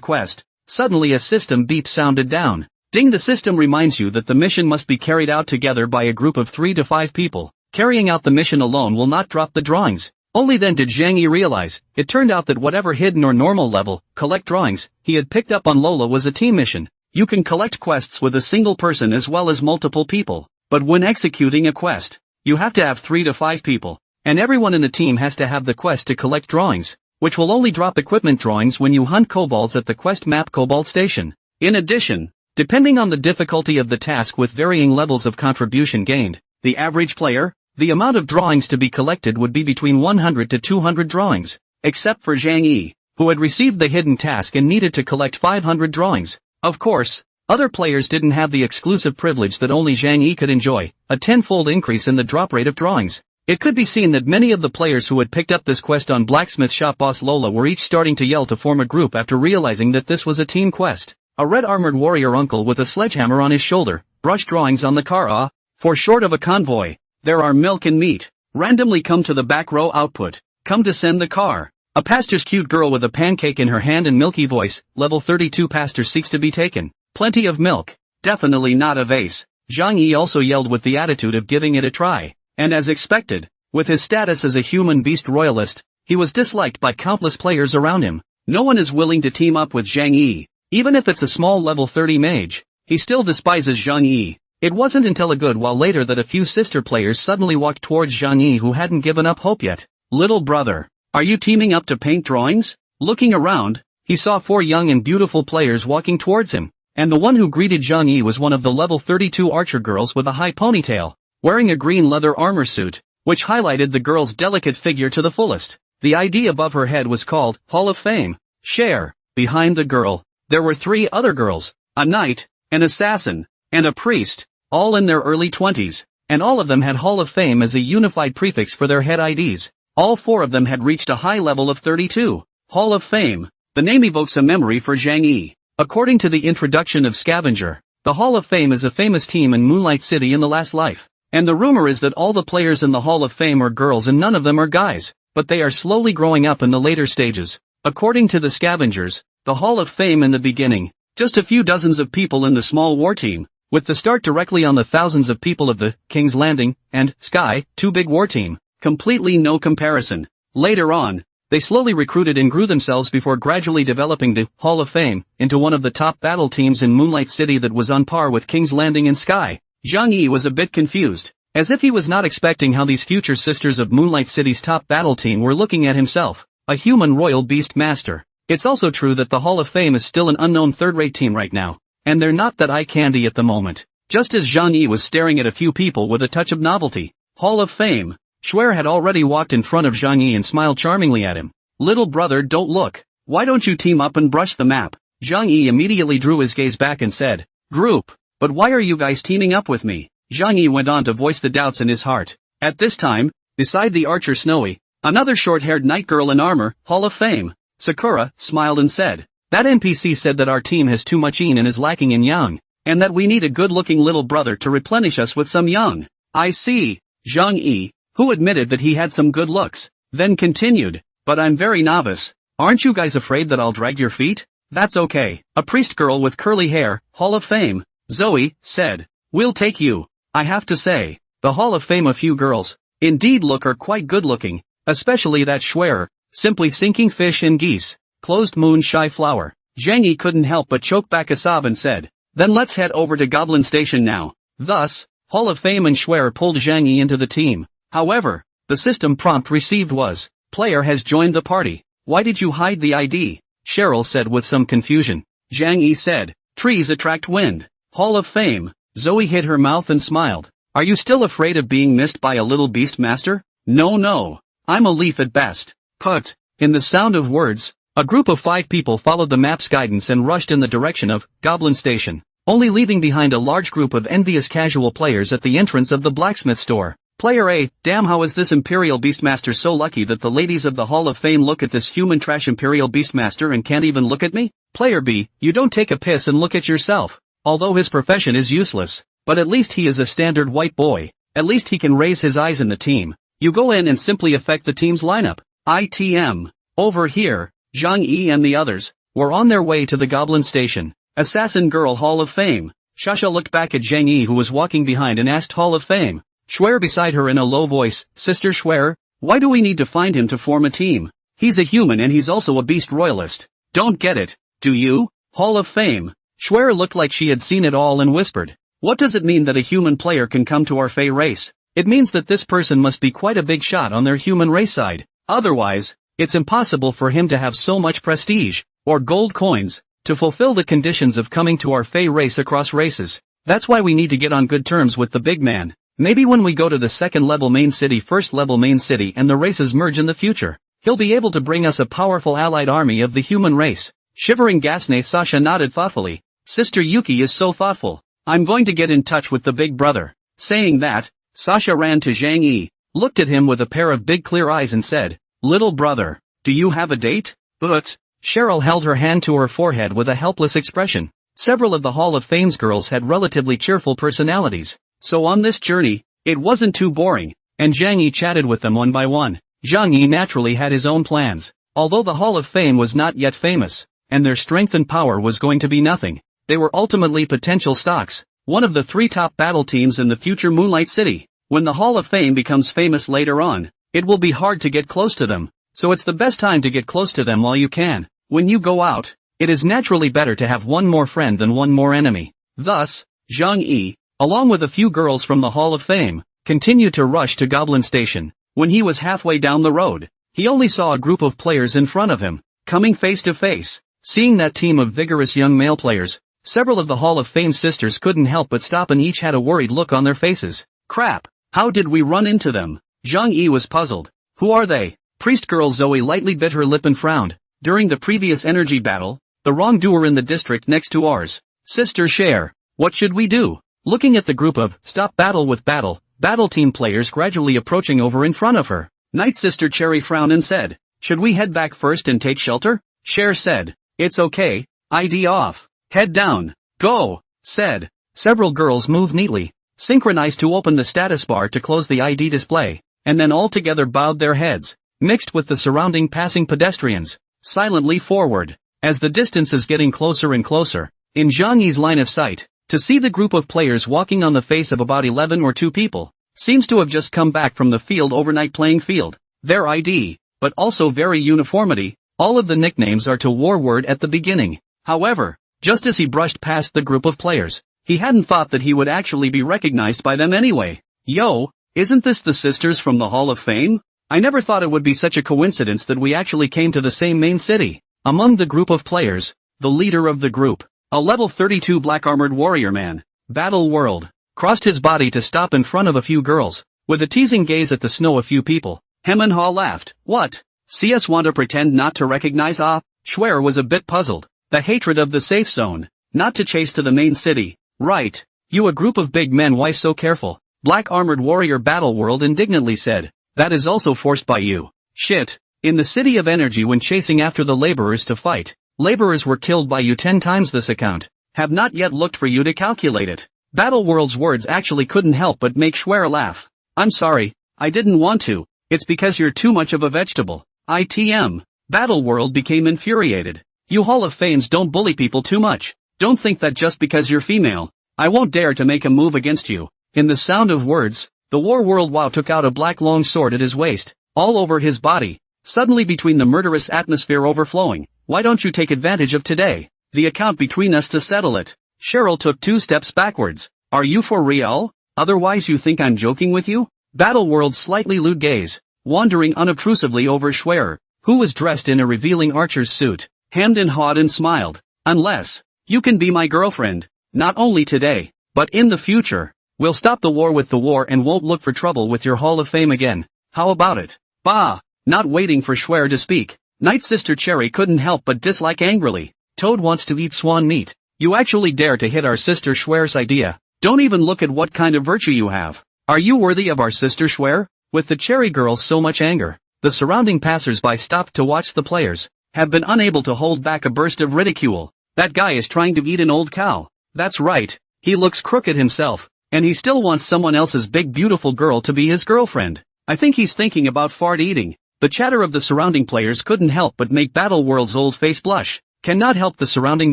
quest, suddenly a system beep sounded down. Ding! The system reminds you that the mission must be carried out together by a group of 3 to 5 people. Carrying out the mission alone will not drop the drawings. Only then did Zhang Yi realize, it turned out that whatever hidden or normal level, collect drawings, he had picked up on Lola was a team mission. You can collect quests with a single person as well as multiple people. But when executing a quest, you have to have 3 to 5 people. And everyone in the team has to have the quest to collect drawings, which will only drop equipment drawings when you hunt kobolds at the quest map Cobalt Station. In addition, depending on the difficulty of the task with varying levels of contribution gained, the average player, the amount of drawings to be collected would be between 100 to 200 drawings, except for Zhang Yi, who had received the hidden task and needed to collect 500 drawings. Of course, other players didn't have the exclusive privilege that only Zhang Yi could enjoy, a 10-fold increase in the drop rate of drawings. It could be seen that many of the players who had picked up this quest on Blacksmith Shop Boss Lola were each starting to yell to form a group after realizing that this was a team quest. A red-armored warrior uncle with a sledgehammer on his shoulder, brush drawings on the car for short of a convoy. There are milk and meat. Randomly come to the back row output. Come to send the car. A pastor's cute girl with a pancake in her hand and milky voice, level 32 pastor seeks to be taken. Plenty of milk. Definitely not a vase. Zhang Yi also yelled with the attitude of giving it a try. And as expected, with his status as a human beast royalist, he was disliked by countless players around him. No one is willing to team up with Zhang Yi. Even if it's a small level 30 mage, he still despises Zhang Yi. It wasn't until a good while later that a few sister players suddenly walked towards Zhang Yi who hadn't given up hope yet. Little brother, are you teaming up to paint drawings? Looking around, he saw 4 young and beautiful players walking towards him, and the one who greeted Zhang Yi was one of the level 32 archer girls with a high ponytail, wearing a green leather armor suit, which highlighted the girl's delicate figure to the fullest. The ID above her head was called Hall of Fame. Share. Behind the girl, there were 3 other girls, a knight, an assassin, and a priest, all in their early 20s, and all of them had Hall of Fame as a unified prefix for their head IDs. All 4 of them had reached a high level of 32. Hall of Fame. The name evokes a memory for Zhang Yi. According to the introduction of Scavenger, the Hall of Fame is a famous team in Moonlight City in the last life. And the rumor is that all the players in the Hall of Fame are girls and none of them are guys, but they are slowly growing up in the later stages. According to the Scavengers, the Hall of Fame in the beginning, just a few dozens of people in the small war team, with the start directly on the thousands of people of the King's Landing and Sky, 2 big war team, completely no comparison. Later on, they slowly recruited and grew themselves before gradually developing the Hall of Fame into one of the top battle teams in Moonlight City that was on par with King's Landing and Sky. Zhang Yi was a bit confused, as if he was not expecting how these future sisters of Moonlight City's top battle team were looking at himself, a human royal beast master. It's also true that the Hall of Fame is still an unknown third-rate team right now, and they're not that eye candy at the moment. Just as Zhang Yi was staring at a few people with a touch of novelty, Hall of Fame, Schwer had already walked in front of Zhang Yi and smiled charmingly at him. Little brother, don't look. Why don't you team up and brush the map? Zhang Yi immediately drew his gaze back and said, Group. But why are you guys teaming up with me? Zhang Yi went on to voice the doubts in his heart. At this time, beside the archer Snowy, another short-haired knight girl in armor, Hall of Fame, Sakura, smiled and said, that NPC said that our team has too much yin and is lacking in yang, and that we need a good-looking little brother to replenish us with some yang. I see. Zhang Yi, who admitted that he had some good looks, then continued, but I'm very novice. Aren't you guys afraid that I'll drag your feet? That's okay. A priest girl with curly hair, Hall of Fame, Zoe, said, we'll take you. I have to say, the Hall of Fame a few girls, indeed are quite good looking, Especially that Schwer, simply sinking fish and geese, closed moon shy flower. Zhang Yi couldn't help but choke back a sob and said, then let's head over to Goblin Station now. Thus, Hall of Fame and Schwer pulled Zhang Yi into the team. However, the system prompt received was, player has joined the party. Why did you hide the ID? Cheryl said with some confusion. Zhang Yi said, trees attract wind. Hall of Fame. Zoe hid her mouth and smiled. Are you still afraid of being missed by a little beast master? No. I'm a leaf at best. Put. In the sound of words, a group of 5 people followed the map's guidance and rushed in the direction of Goblin Station, only leaving behind a large group of envious casual players at the entrance of the blacksmith store. Player A, damn, how is this Imperial Beastmaster so lucky that the ladies of the Hall of Fame look at this human trash Imperial Beastmaster and can't even look at me? Player B, you don't take a piss and look at yourself. Although his profession is useless, but at least he is a standard white boy. At least he can raise his eyes in the team. You go in and simply affect the team's lineup. ITM. Over here, Zhang Yi and the others were on their way to the Goblin Station. Assassin Girl Hall of Fame. Shasha looked back at Zhang Yi who was walking behind and asked Hall of Fame. Schwer beside her in a low voice, Sister Schwer, why do we need to find him to form a team? He's a human and he's also a beast royalist. Don't get it, do you? Hall of Fame. Schwer looked like she had seen it all and whispered. What does it mean that a human player can come to our Fey race? It means that this person must be quite a big shot on their human race side. Otherwise, it's impossible for him to have so much prestige, or gold coins, to fulfill the conditions of coming to our Fey race across races. That's why we need to get on good terms with the big man. Maybe when we go to the second level main city, first level main city and the races merge in the future, he'll be able to bring us a powerful allied army of the human race. Shivering Gasne, Sasha nodded thoughtfully. Sister Yuki is so thoughtful. I'm going to get in touch with the big brother. Saying that, Sasha ran to Zhang Yi, looked at him with a pair of big clear eyes and said, little brother, do you have a date? But, Cheryl held her hand to her forehead with a helpless expression. Several of the Hall of Fame's girls had relatively cheerful personalities. So on this journey, it wasn't too boring, and Zhang Yi chatted with them one by one. Zhang Yi naturally had his own plans. Although the Hall of Fame was not yet famous, and their strength and power was going to be nothing, they were ultimately potential stocks, one of the 3 top battle teams in the future Moonlight City. When the Hall of Fame becomes famous later on, it will be hard to get close to them, so it's the best time to get close to them while you can. When you go out, it is naturally better to have one more friend than one more enemy. Thus, Zhang Yi, along with a few girls from the Hall of Fame, continued to rush to Goblin Station. When he was halfway down the road, he only saw a group of players in front of him, coming face to face. Seeing that team of vigorous young male players, several of the Hall of Fame sisters couldn't help but stop and each had a worried look on their faces. Crap, how did we run into them? Zhang Yi was puzzled. Who are they? Priest girl Zoe lightly bit her lip and frowned. During the previous energy battle, the wrongdoer in the district next to ours. Sister Cher, what should we do? Looking at the group of Stop Battle with Battle team players gradually approaching over in front of her, Night Sister Cherry frowned and said, should we head back first and take shelter? Cher said, it's okay, ID off. Head down. Go, said. Several girls moved neatly, synchronized to open the status bar to close the ID display, and then all together bowed their heads, mixed with the surrounding passing pedestrians, silently forward. As the distance is getting closer and closer, in Zhang Yi's line of sight, to see the group of players walking on the face of about 11 or 2 people, seems to have just come back from the field overnight playing field. Their ID, but also very uniformity, all of the nicknames are to war word at the beginning. However, just as he brushed past the group of players, he hadn't thought that he would actually be recognized by them anyway. Yo, isn't this the sisters from the Hall of Fame? I never thought it would be such a coincidence that we actually came to the same main city. Among the group of players, the leader of the group, a level 32 black-armored warrior man, Battle World, crossed his body to stop in front of a few girls. With a teasing gaze at the snow a few people, Manhwa laughed. What? CS want to pretend not to recognize? Schwer was a bit puzzled. The hatred of the safe zone, not to chase to the main city. Right. You a group of big men, why so careful? Black-armored warrior Battle World indignantly said. That is also forced by you. Shit. In the City of Energy when chasing after the laborers to fight, laborers were killed by you 10 times this account. Have not yet looked for you to calculate it. Battle World's words actually couldn't help but make Schwer laugh. I'm sorry, I didn't want to. It's because you're too much of a vegetable. ITM. Battle World became infuriated. You Hall of Fames don't bully people too much. Don't think that just because you're female, I won't dare to make a move against you. In the sound of words, the War World Wow took out a black long sword at his waist, all over his body, suddenly between the murderous atmosphere overflowing. Why don't you take advantage of today? The account between us to settle it. Cheryl took 2 steps backwards. Are you for real? Otherwise you think I'm joking with you? Battleworld's slightly lewd gaze, wandering unobtrusively over Schwer, who was dressed in a revealing archer's suit, hemmed and hawed and smiled. Unless you can be my girlfriend, not only today, but in the future. We'll stop the war with the war and won't look for trouble with your Hall of Fame again. How about it? Bah! Not waiting for Schwer to speak, Night Sister Cherry couldn't help but dislike angrily. Toad wants to eat swan meat. You actually dare to hit our sister Schwer's idea. Don't even look at what kind of virtue you have. Are you worthy of our sister Schwer? With the Cherry girl so much anger, the surrounding passers-by stopped to watch the players, have been unable to hold back a burst of ridicule. That guy is trying to eat an old cow. That's right, he looks crooked himself, and he still wants someone else's big beautiful girl to be his girlfriend. I think he's thinking about fart eating. The chatter of the surrounding players couldn't help but make Battleworld's old face blush. Cannot help the surrounding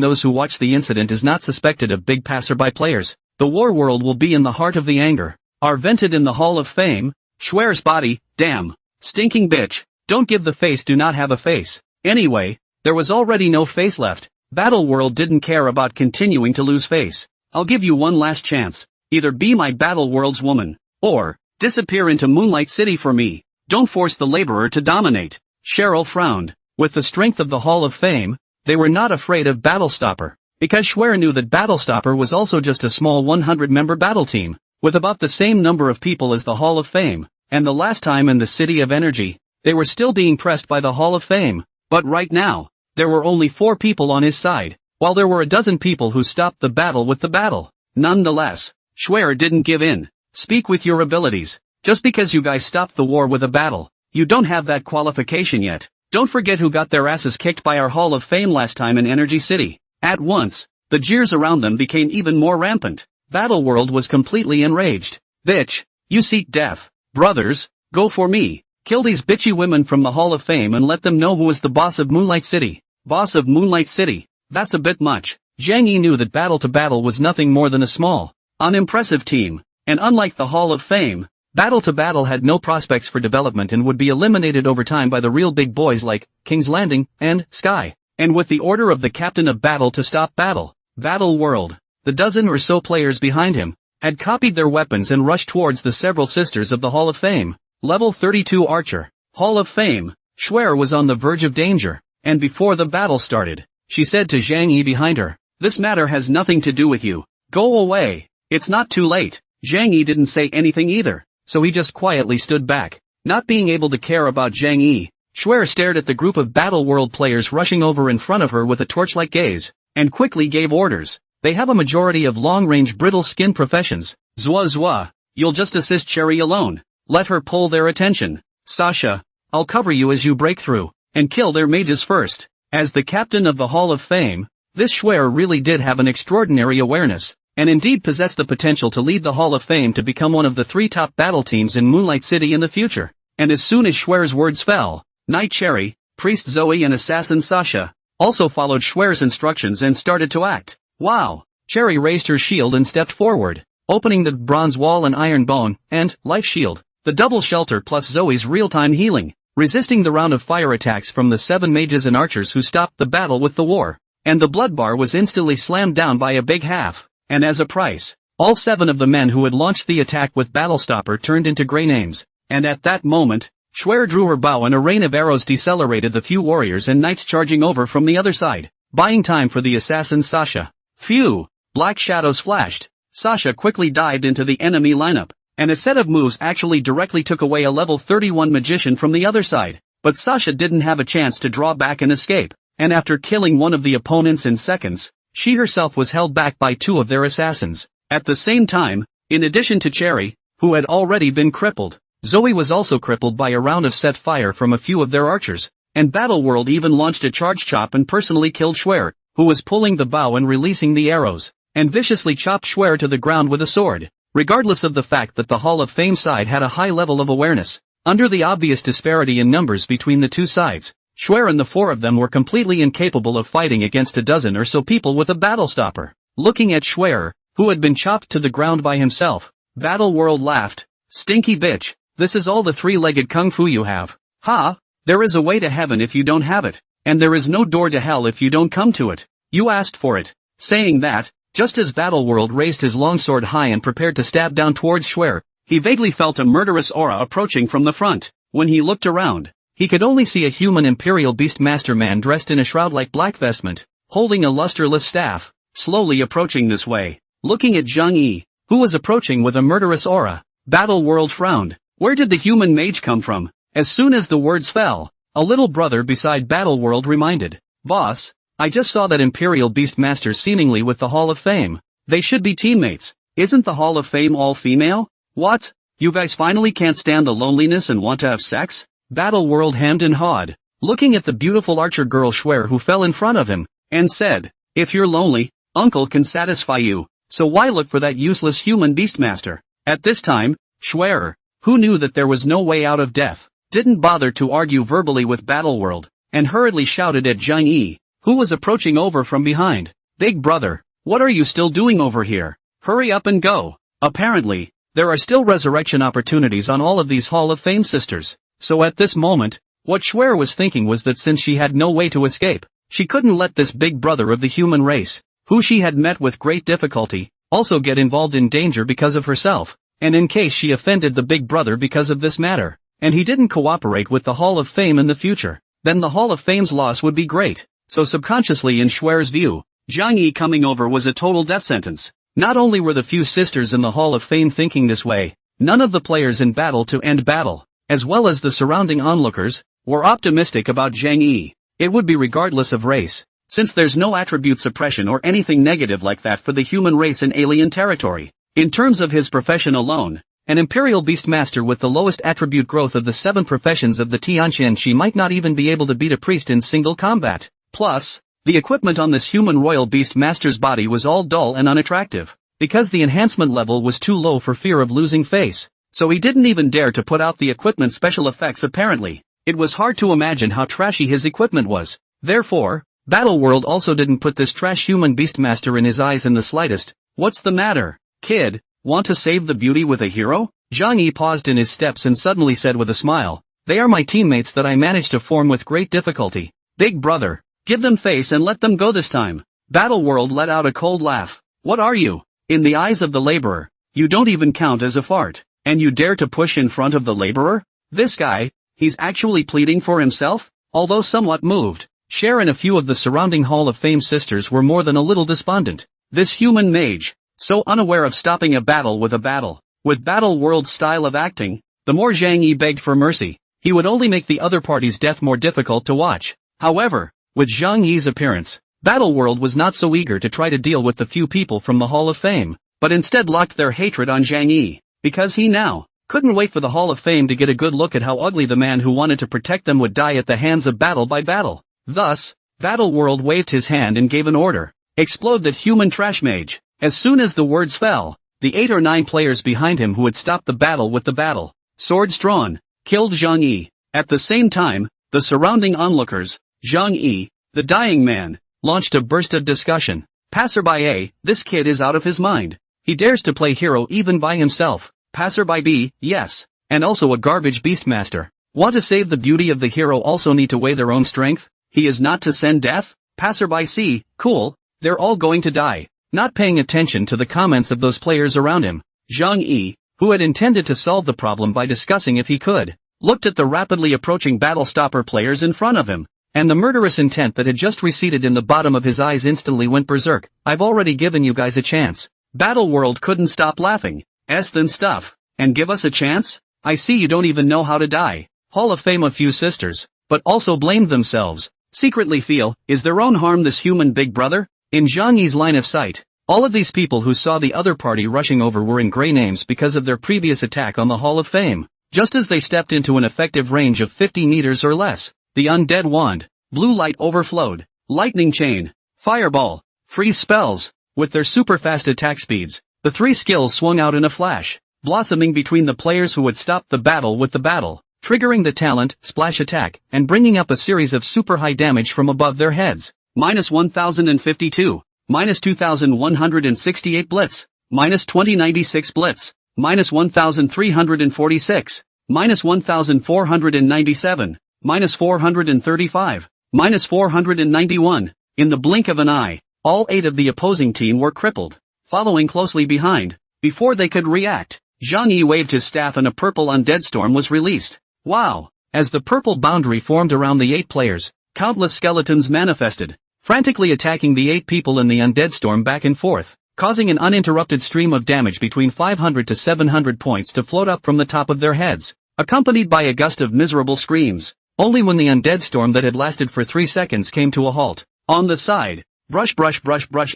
those who watch the incident is not suspected of big passerby players. The war world will be in the heart of the anger. Are vented in the Hall of Fame. Schwer's body, damn. Stinking bitch. Don't give the face do not have a face. Anyway, there was already no face left. Battleworld didn't care about continuing to lose face. I'll give you one last chance. Either be my Battleworld's woman, or disappear into Moonlight City for me. Don't force the laborer to dominate. Cheryl frowned. With the strength of the Hall of Fame, they were not afraid of Battlestopper, because Schwer knew that Battlestopper was also just a small 100-member battle team, with about the same number of people as the Hall of Fame, and the last time in the City of Energy, they were still being pressed by the Hall of Fame. But right now, there were only 4 people on his side, while there were a dozen people who stopped the battle with the battle. Nonetheless, Schwer didn't give in. Speak with your abilities. Just because you guys stopped the war with a battle, you don't have that qualification yet. Don't forget who got their asses kicked by our Hall of Fame last time in Energy City. At once, the jeers around them became even more rampant. Battleworld was completely enraged. Bitch, you seek death. Brothers, go for me. Kill these bitchy women from the Hall of Fame and let them know who is the boss of Moonlight City. Boss of Moonlight City. That's a bit much. Zhang Yi knew that Battle to Battle was nothing more than a small, unimpressive team, and unlike the Hall of Fame, Battle to Battle had no prospects for development and would be eliminated over time by the real big boys like King's Landing and Sky. And with the order of the captain of Battle to stop Battle, Battle World, the dozen or so players behind him, had copied their weapons and rushed towards the several sisters of the Hall of Fame. Level 32 Archer, Hall of Fame. Schwer was on the verge of danger, and before the battle started, she said to Zhang Yi behind her, "This matter has nothing to do with you. Go away. It's not too late." Zhang Yi didn't say anything either, so he just quietly stood back. Not being able to care about Zhang Yi, Schwer stared at the group of Battle World players rushing over in front of her with a torch-like gaze, and quickly gave orders. They have a majority of long-range brittle skin professions. Zwa zwa, you'll just assist Cherry alone. Let her pull their attention. Sasha, I'll cover you as you break through, and kill their mages first. As the captain of the Hall of Fame, this Schwer really did have an extraordinary awareness, and indeed possessed the potential to lead the Hall of Fame to become one of the 3 top battle teams in Moonlight City in the future. And as soon as Schwer's words fell, Knight Cherry, Priest Zoe and Assassin Sasha, also followed Schwer's instructions and started to act. Wow! Cherry raised her shield and stepped forward, opening the bronze wall and iron bone, and life shield, the double shelter plus Zoe's real-time healing, resisting the round of fire attacks from the 7 mages and archers who stopped the battle with the war. And the blood bar was instantly slammed down by a big half, and as a price, all 7 of the men who had launched the attack with Battlestopper turned into grey names. And at that moment, Schwer drew her bow and a rain of arrows decelerated the few warriors and knights charging over from the other side, buying time for the assassin Sasha. Phew! Black shadows flashed. Sasha quickly dived into the enemy lineup, and a set of moves actually directly took away a level 31 magician from the other side. But Sasha didn't have a chance to draw back and escape, and after killing one of the opponents in seconds, she herself was held back by 2 of their assassins. At the same time, in addition to Cherry, who had already been crippled, Zoe was also crippled by a round of set fire from a few of their archers, and Battleworld even launched a charge chop and personally killed Schwer, who was pulling the bow and releasing the arrows, and viciously chopped Schwer to the ground with a sword. Regardless of the fact that the Hall of Fame side had a high level of awareness, under the obvious disparity in numbers between the 2 sides, Schwer and the 4 of them were completely incapable of fighting against a dozen or so people with a Battlestopper. Looking at Schwer, who had been chopped to the ground by himself, Battleworld laughed. Stinky bitch, This is all the three-legged kung fu you have. Ha! There is a way to heaven if you don't have it, and there is no door to hell if you don't come to it. You asked for it. Saying that, just as Battleworld raised his longsword high and prepared to stab down towards Schwer, he vaguely felt a murderous aura approaching from the front. When he looked around, he could only see a human Imperial Beastmaster man dressed in a shroud-like black vestment, holding a lusterless staff, slowly approaching this way. Looking at Zhang Yi, who was approaching with a murderous aura, Battleworld frowned. Where did the human mage come from? As soon as the words fell, a little brother beside Battleworld reminded, "Boss, I just saw that Imperial Beastmaster seemingly with the Hall of Fame. They should be teammates. Isn't the Hall of Fame all female? What? You guys finally can't stand the loneliness and want to have sex?" Battleworld hemmed and hawed, looking at the beautiful archer girl Schwer who fell in front of him, and said, "If you're lonely, Uncle can satisfy you, so why look for that useless human Beastmaster?" At this time, Schwer, who knew that there was no way out of death, didn't bother to argue verbally with Battleworld, and hurriedly shouted at Zhang Yi, who was approaching over from behind, "Big brother, what are you still doing over here? Hurry up and go." Apparently, there are still resurrection opportunities on all of these Hall of Fame sisters, so at this moment, what Schwer was thinking was that since she had no way to escape, she couldn't let this big brother of the human race, who she had met with great difficulty, also get involved in danger because of herself, and in case she offended the big brother because of this matter, and he didn't cooperate with the Hall of Fame in the future, then the Hall of Fame's loss would be great. So subconsciously in Schwer's view, Zhang Yi coming over was a total death sentence. Not only were the few sisters in the Hall of Fame thinking this way, none of the players in battle to end battle, as well as the surrounding onlookers, were optimistic about Zhang Yi. It would be regardless of race, since there's no attribute suppression or anything negative like that for the human race in alien territory. In terms of his profession alone, an Imperial Beastmaster with the lowest attribute growth of the 7 professions of the Tianqian, she might not even be able to beat a priest in single combat. Plus, the equipment on this human Royal Beastmaster's body was all dull and unattractive, because the enhancement level was too low for fear of losing face, so he didn't even dare to put out the equipment special effects apparently. It was hard to imagine how trashy his equipment was. Therefore, Battleworld also didn't put this trash human Beastmaster in his eyes in the slightest. "What's the matter, kid? Want to save the beauty with a hero?" Zhang Yi paused in his steps and suddenly said with a smile, "They are my teammates that I managed to form with great difficulty. Big brother, give them face and let them go this time." Battleworld let out a cold laugh. "What are you? In the eyes of the laborer, you don't even count as a fart, and you dare to push in front of the laborer? This guy, he's actually pleading for himself?" Although somewhat moved, Cher and a few of the surrounding Hall of Fame sisters were more than a little despondent. This human mage, so unaware of stopping a battle with a battle. With Battleworld's style of acting, the more Zhang Yi begged for mercy, he would only make the other party's death more difficult to watch. However, with Zhang Yi's appearance, Battleworld was not so eager to try to deal with the few people from the Hall of Fame, but instead locked their hatred on Zhang Yi, because he now couldn't wait for the Hall of Fame to get a good look at how ugly the man who wanted to protect them would die at the hands of Battle by Battle. Thus, Battleworld waved his hand and gave an order. "Explode that human trash mage." As soon as the words fell, the 8 or 9 players behind him who had stopped the battle with the battle, swords drawn, killed Zhang Yi. At the same time, the surrounding onlookers, Zhang Yi, the dying man, launched a burst of discussion. Passerby A, this kid is out of his mind. He dares to play hero even by himself. Passerby B, yes, and also a garbage beastmaster. Want to save the beauty of the hero also need to weigh their own strength? He is not to send death? Passerby C, cool, they're all going to die. Not paying attention to the comments of those players around him, Zhang Yi, who had intended to solve the problem by discussing if he could, looked at the rapidly approaching battle stopper players in front of him, and the murderous intent that had just receded in the bottom of his eyes instantly went berserk. "I've already given you guys a chance." Battleworld couldn't stop laughing. Then stuff, and give us a chance? I see you don't even know how to die. Hall of Fame a few sisters, but also blamed themselves, secretly feel, is their own harm this human big brother? In Zhang Yi's line of sight, all of these people who saw the other party rushing over were in gray names because of their previous attack on the Hall of Fame. Just as they stepped into an effective range of 50 meters or less, the undead wand, blue light overflowed, lightning chain, fireball, freeze spells. With their super fast attack speeds, the 3 skills swung out in a flash, blossoming between the players who had stopped the battle with the battle, triggering the talent, splash attack, and bringing up a series of super high damage from above their heads. -1052, -2168 blitz, -2096 blitz, -1346, minus 1497, minus 435, minus 491. In the blink of an eye, all 8 of the opposing team were crippled. Following closely behind, before they could react, Zhang Yi waved his staff and a purple undead storm was released. Wow! As the purple boundary formed around the 8 players, countless skeletons manifested, frantically attacking the 8 people in the undead storm back and forth, causing an uninterrupted stream of damage between 500 to 700 points to float up from the top of their heads, accompanied by a gust of miserable screams. Only when the undead storm that had lasted for 3 seconds came to a halt. On the side, brush,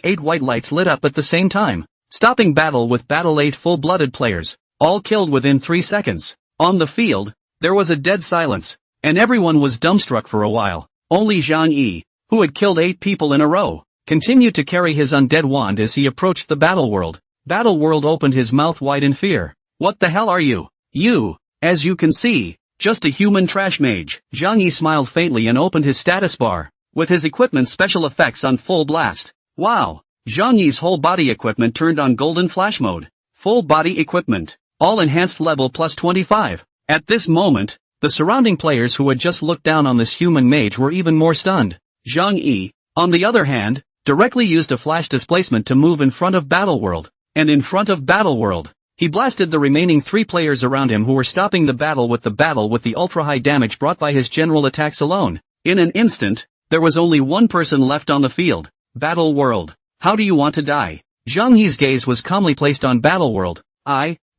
8 white lights lit up at the same time, stopping battle with battle 8 full-blooded players, all killed within 3 seconds. On the field, there was a dead silence, and everyone was dumbstruck for a while. Only Zhang Yi, who had killed 8 people in a row, continued to carry his undead wand as he approached the battle world. Battle world opened his mouth wide in fear. What the hell are you? You, as you can see, just a human trash mage. Zhang Yi smiled faintly and opened his status bar, with his equipment special effects on full blast. Wow! Zhang Yi's whole body equipment turned on golden flash mode. Full body equipment, all enhanced level plus 25. At this moment, the surrounding players who had just looked down on this human mage were even more stunned. Zhang Yi, on the other hand, directly used a flash displacement to move in front of Battle World, and in front of Battle World, he blasted the remaining 3 players around him who were stopping the battle with the ultra-high damage brought by his general attacks alone. In an instant, there was only one person left on the field. Battle World. How do you want to die? Zhang Yi's gaze was calmly placed on Battle World.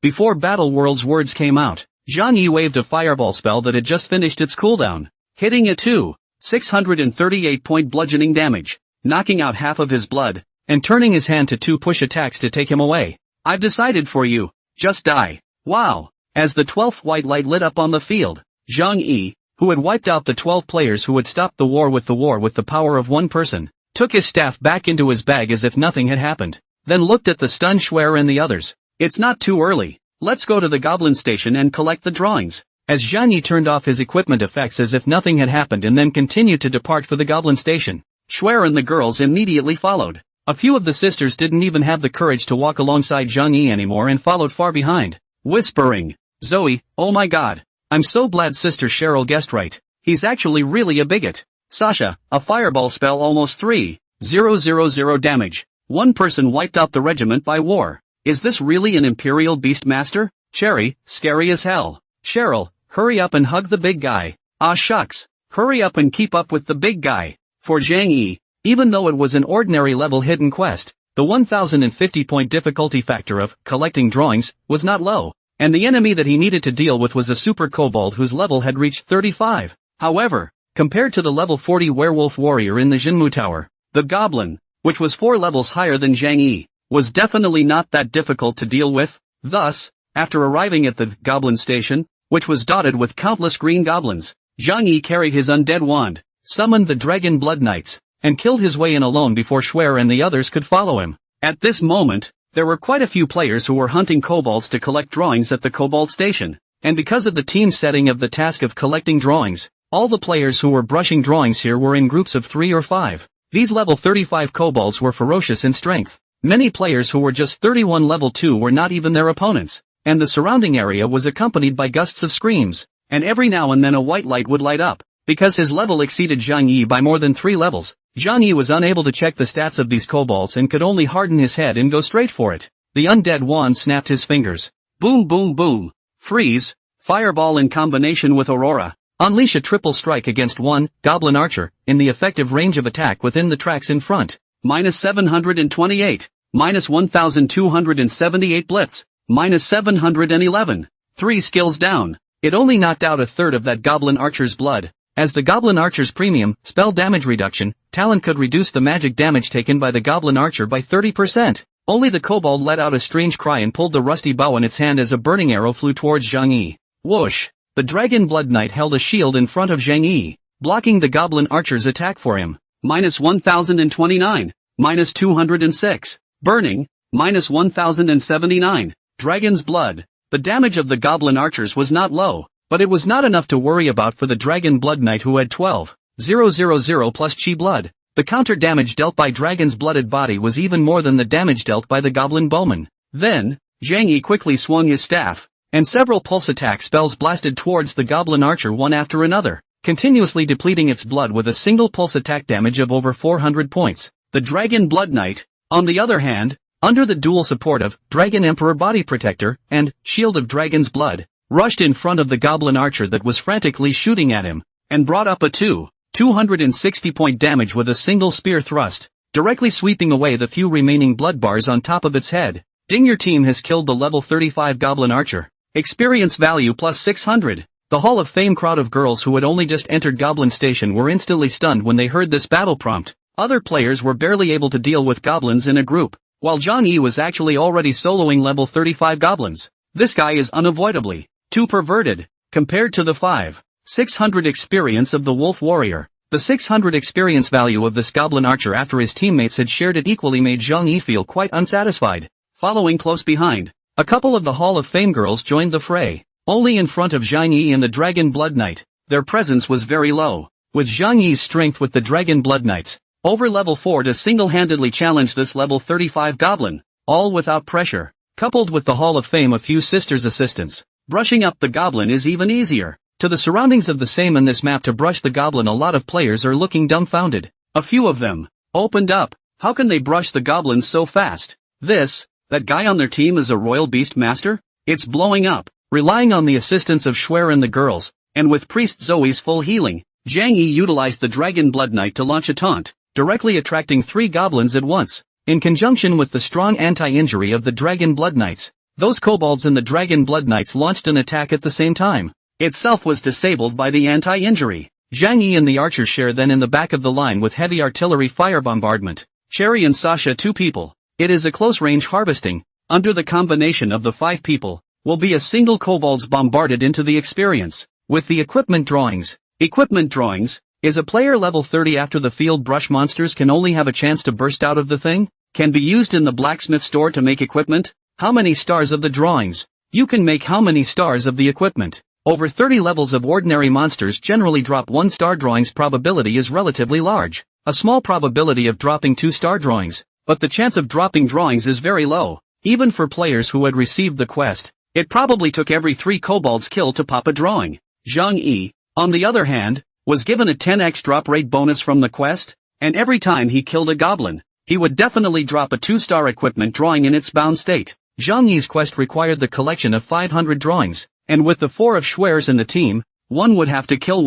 Before Battle World's words came out, Zhang Yi waved a fireball spell that had just finished its cooldown, hitting it too. 638-point bludgeoning damage, knocking out half of his blood, and turning his hand to 2 push attacks to take him away. I've decided for you. Just die. Wow! As the 12th white light lit up on the field, Zhang Yi, who had wiped out the 12 players who had stopped the war with the power of one person, took his staff back into his bag as if nothing had happened, then looked at the stunned Schwer and the others. It's not too early. Let's go to the Goblin Station and collect the drawings. As Zhang Yi turned off his equipment effects as if nothing had happened and then continued to depart for the Goblin Station, Schwer and the girls immediately followed. A few of the sisters didn't even have the courage to walk alongside Zhang Yi anymore and followed far behind, whispering, Zoe, oh my god. I'm so glad Sister Cheryl guessed right. He's actually really a bigot. Sasha, a fireball spell almost 3,000 damage. One person wiped out the regiment by war. Is this really an Imperial Beastmaster? Cherry, scary as hell. Cheryl, hurry up and hug the big guy. Ah shucks, hurry up and keep up with the big guy. For Zhang Yi, even though it was an ordinary level hidden quest, the 1050-point difficulty factor of collecting drawings was not low, and the enemy that he needed to deal with was a super kobold whose level had reached 35. However, compared to the level 40 werewolf warrior in the Jinmu Tower, the goblin, which was 4 levels higher than Zhang Yi, was definitely not that difficult to deal with. Thus, after arriving at the Goblin Station, which was dotted with countless green goblins, Zhang Yi carried his undead wand, summoned the Dragon Blood Knights, and killed his way in alone before Schwer and the others could follow him. At this moment, there were quite a few players who were hunting kobolds to collect drawings at the Kobold Station, and because of the team setting of the task of collecting drawings, all the players who were brushing drawings here were in groups of 3 or 5. These level 35 kobolds were ferocious in strength. Many players who were just 31 level 2 were not even their opponents, and the surrounding area was accompanied by gusts of screams, and every now and then a white light would light up. Because his level exceeded Zhang Yi by more than 3 levels, Zhang Yi was unable to check the stats of these kobolds and could only harden his head and go straight for it. The undead wand snapped his fingers. Boom boom boom. Freeze. Fireball in combination with Aurora. Unleash a triple strike against one goblin archer in the effective range of attack within the tracks in front. Minus 728. Minus 1278 blitz. Minus 711. 3 skills down. It only knocked out a third of that goblin archer's blood. As the goblin archer's premium spell damage reduction, talent could reduce the magic damage taken by the goblin archer by 30%. Only the kobold let out a strange cry and pulled the rusty bow in its hand as a burning arrow flew towards Zhang Yi. Whoosh! The Dragon Blood Knight held a shield in front of Zhang Yi, blocking the goblin archer's attack for him. Minus 1029. Minus 206. Burning. Minus 1079. Dragon's Blood. The damage of the goblin archers was not low, but it was not enough to worry about for the Dragon Blood Knight who had 12,000 plus chi blood. The counter damage dealt by Dragon's blooded body was even more than the damage dealt by the Goblin Bowman. Then, Zhang Yi quickly swung his staff, and several pulse attack spells blasted towards the goblin archer one after another, continuously depleting its blood with a single pulse attack damage of over 400 points. The Dragon Blood Knight, on the other hand, under the dual support of Dragon Emperor Body Protector and Shield of Dragon's Blood, rushed in front of the goblin archer that was frantically shooting at him, and brought up a 260 point damage with a single spear thrust, directly sweeping away the few remaining blood bars on top of its head. Ding, your team has killed the level 35 goblin archer. Experience value plus 600. The Hall of Fame crowd of girls who had only just entered Goblin Station were instantly stunned when they heard this battle prompt. Other players were barely able to deal with goblins in a group, while Zhang Yi was actually already soloing level 35 goblins. This guy is unavoidably too perverted, compared to the 600 experience of the Wolf Warrior. The 600 experience value of this goblin archer after his teammates had shared it equally made Zhang Yi feel quite unsatisfied. Following close behind, a couple of the Hall of Fame girls joined the fray, only in front of Zhang Yi and the Dragon Blood Knight. Their presence was very low, with Zhang Yi's strength with the Dragon Blood Knights over level 4 to single-handedly challenge this level 35 goblin, all without pressure. Coupled with the Hall of Fame a few sisters' assistance, brushing up the goblin is even easier. To the surroundings of the same in this map to brush the goblin, a lot of players are looking dumbfounded. A few of them opened up. How can they brush the goblins so fast? That guy on their team is a royal beast master? It's blowing up. Relying on the assistance of Schwer and the girls, and with Priest Zoe's full healing, Zhang Yi utilized the Dragon Blood Knight to launch a taunt, directly attracting 3 goblins at once. In conjunction with the strong anti-injury of the Dragon Blood Knights, those kobolds and the Dragon Blood Knights launched an attack at the same time. Itself was disabled by the anti-injury. Zhang Yi and the archer share then in the back of the line with heavy artillery fire bombardment. Cherry and Sasha 2 people. It is a close-range harvesting. Under the combination of the 5 people, will be a single kobolds bombarded into the experience. With the equipment drawings. Equipment drawings is a player level 30 after the field brush monsters can only have a chance to burst out of the thing. Can be used in the blacksmith store to make equipment. How many stars of the drawings? You can make how many stars of the equipment? Over 30 levels of ordinary monsters generally drop 1-star drawings. Probability is relatively large. A small probability of dropping 2-star drawings, but the chance of dropping drawings is very low, even for players who had received the quest. It probably took every 3 kobolds kill to pop a drawing. Zhang Yi, on the other hand, was given a 10x drop rate bonus from the quest, and every time he killed a goblin, he would definitely drop a 2-star equipment drawing in its bound state. Zhang Yi's quest required the collection of 500 drawings, and with the 4 of Schwer's in the team, one would have to kill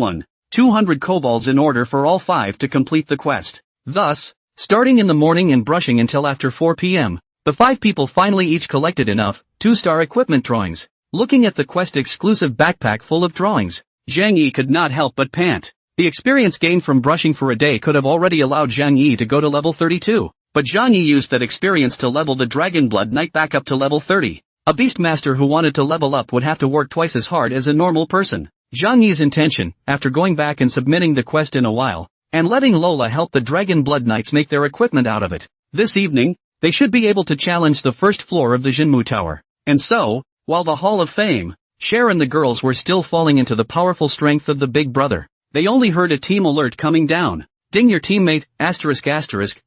200 kobolds in order for all 5 to complete the quest. Thus, starting in the morning and brushing until after 4 p.m., the 5 people finally each collected enough 2-star equipment drawings. Looking at the quest exclusive backpack full of drawings, Zhang Yi could not help but pant. The experience gained from brushing for a day could have already allowed Zhang Yi to go to level 32, but Zhang Yi used that experience to level the Dragon Blood Knight back up to level 30. A beastmaster who wanted to level up would have to work twice as hard as a normal person. Zhang Yi's intention, after going back and submitting the quest in a while, and letting Lola help the Dragon Blood Knights make their equipment out of it. This evening, they should be able to challenge the first floor of the Jinmu Tower. And so, while the Hall of Fame, Cher and the girls were still falling into the powerful strength of the Big Brother, they only heard a team alert coming down. Ding, your teammate, ***,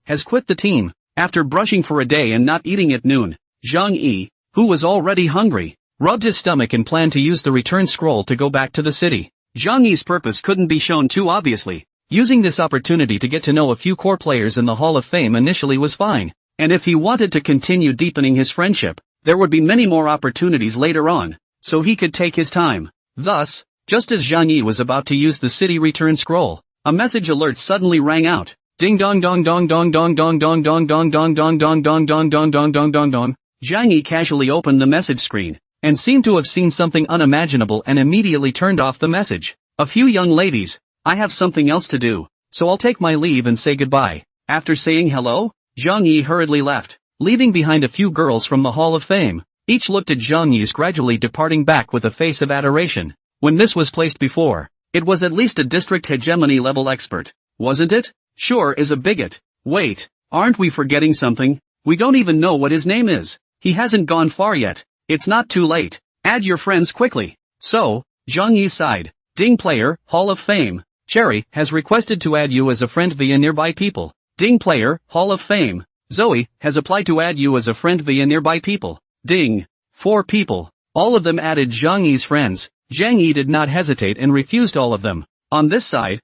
has quit the team. After brushing for a day and not eating at noon, Zhang Yi, who was already hungry, rubbed his stomach and planned to use the return scroll to go back to the city. Zhang Yi's purpose couldn't be shown too obviously. Using this opportunity to get to know a few core players in the Hall of Fame initially was fine, and if he wanted to continue deepening his friendship, there would be many more opportunities later on, so he could take his time. Thus, just as Zhang Yi was about to use the city return scroll, a message alert suddenly rang out. Ding dong dong dong dong dong dong dong dong dong dong dong dong dong dong dong dong dong dong dong. Zhang Yi casually opened the message screen, and seemed to have seen something unimaginable and immediately turned off the message. A few young ladies, I have something else to do, so I'll take my leave and say goodbye. After saying hello, Zhang Yi hurriedly left, leaving behind a few girls from the Hall of Fame. Each looked at Zhang Yi's gradually departing back with a face of adoration. When this was placed before, it was at least a district hegemony level expert, wasn't it? Sure is a bigot. Wait, aren't we forgetting something? We don't even know what his name is. He hasn't gone far yet. It's not too late. Add your friends quickly. So, Zhang Yi sighed. Ding player, Hall of Fame. Cherry has requested to add you as a friend via nearby people. Ding player, Hall of Fame. Zoe has applied to add you as a friend via nearby people. Ding. 4 people. All of them added Zhang Yi's friends. Zhang Yi did not hesitate and refused all of them. On this side,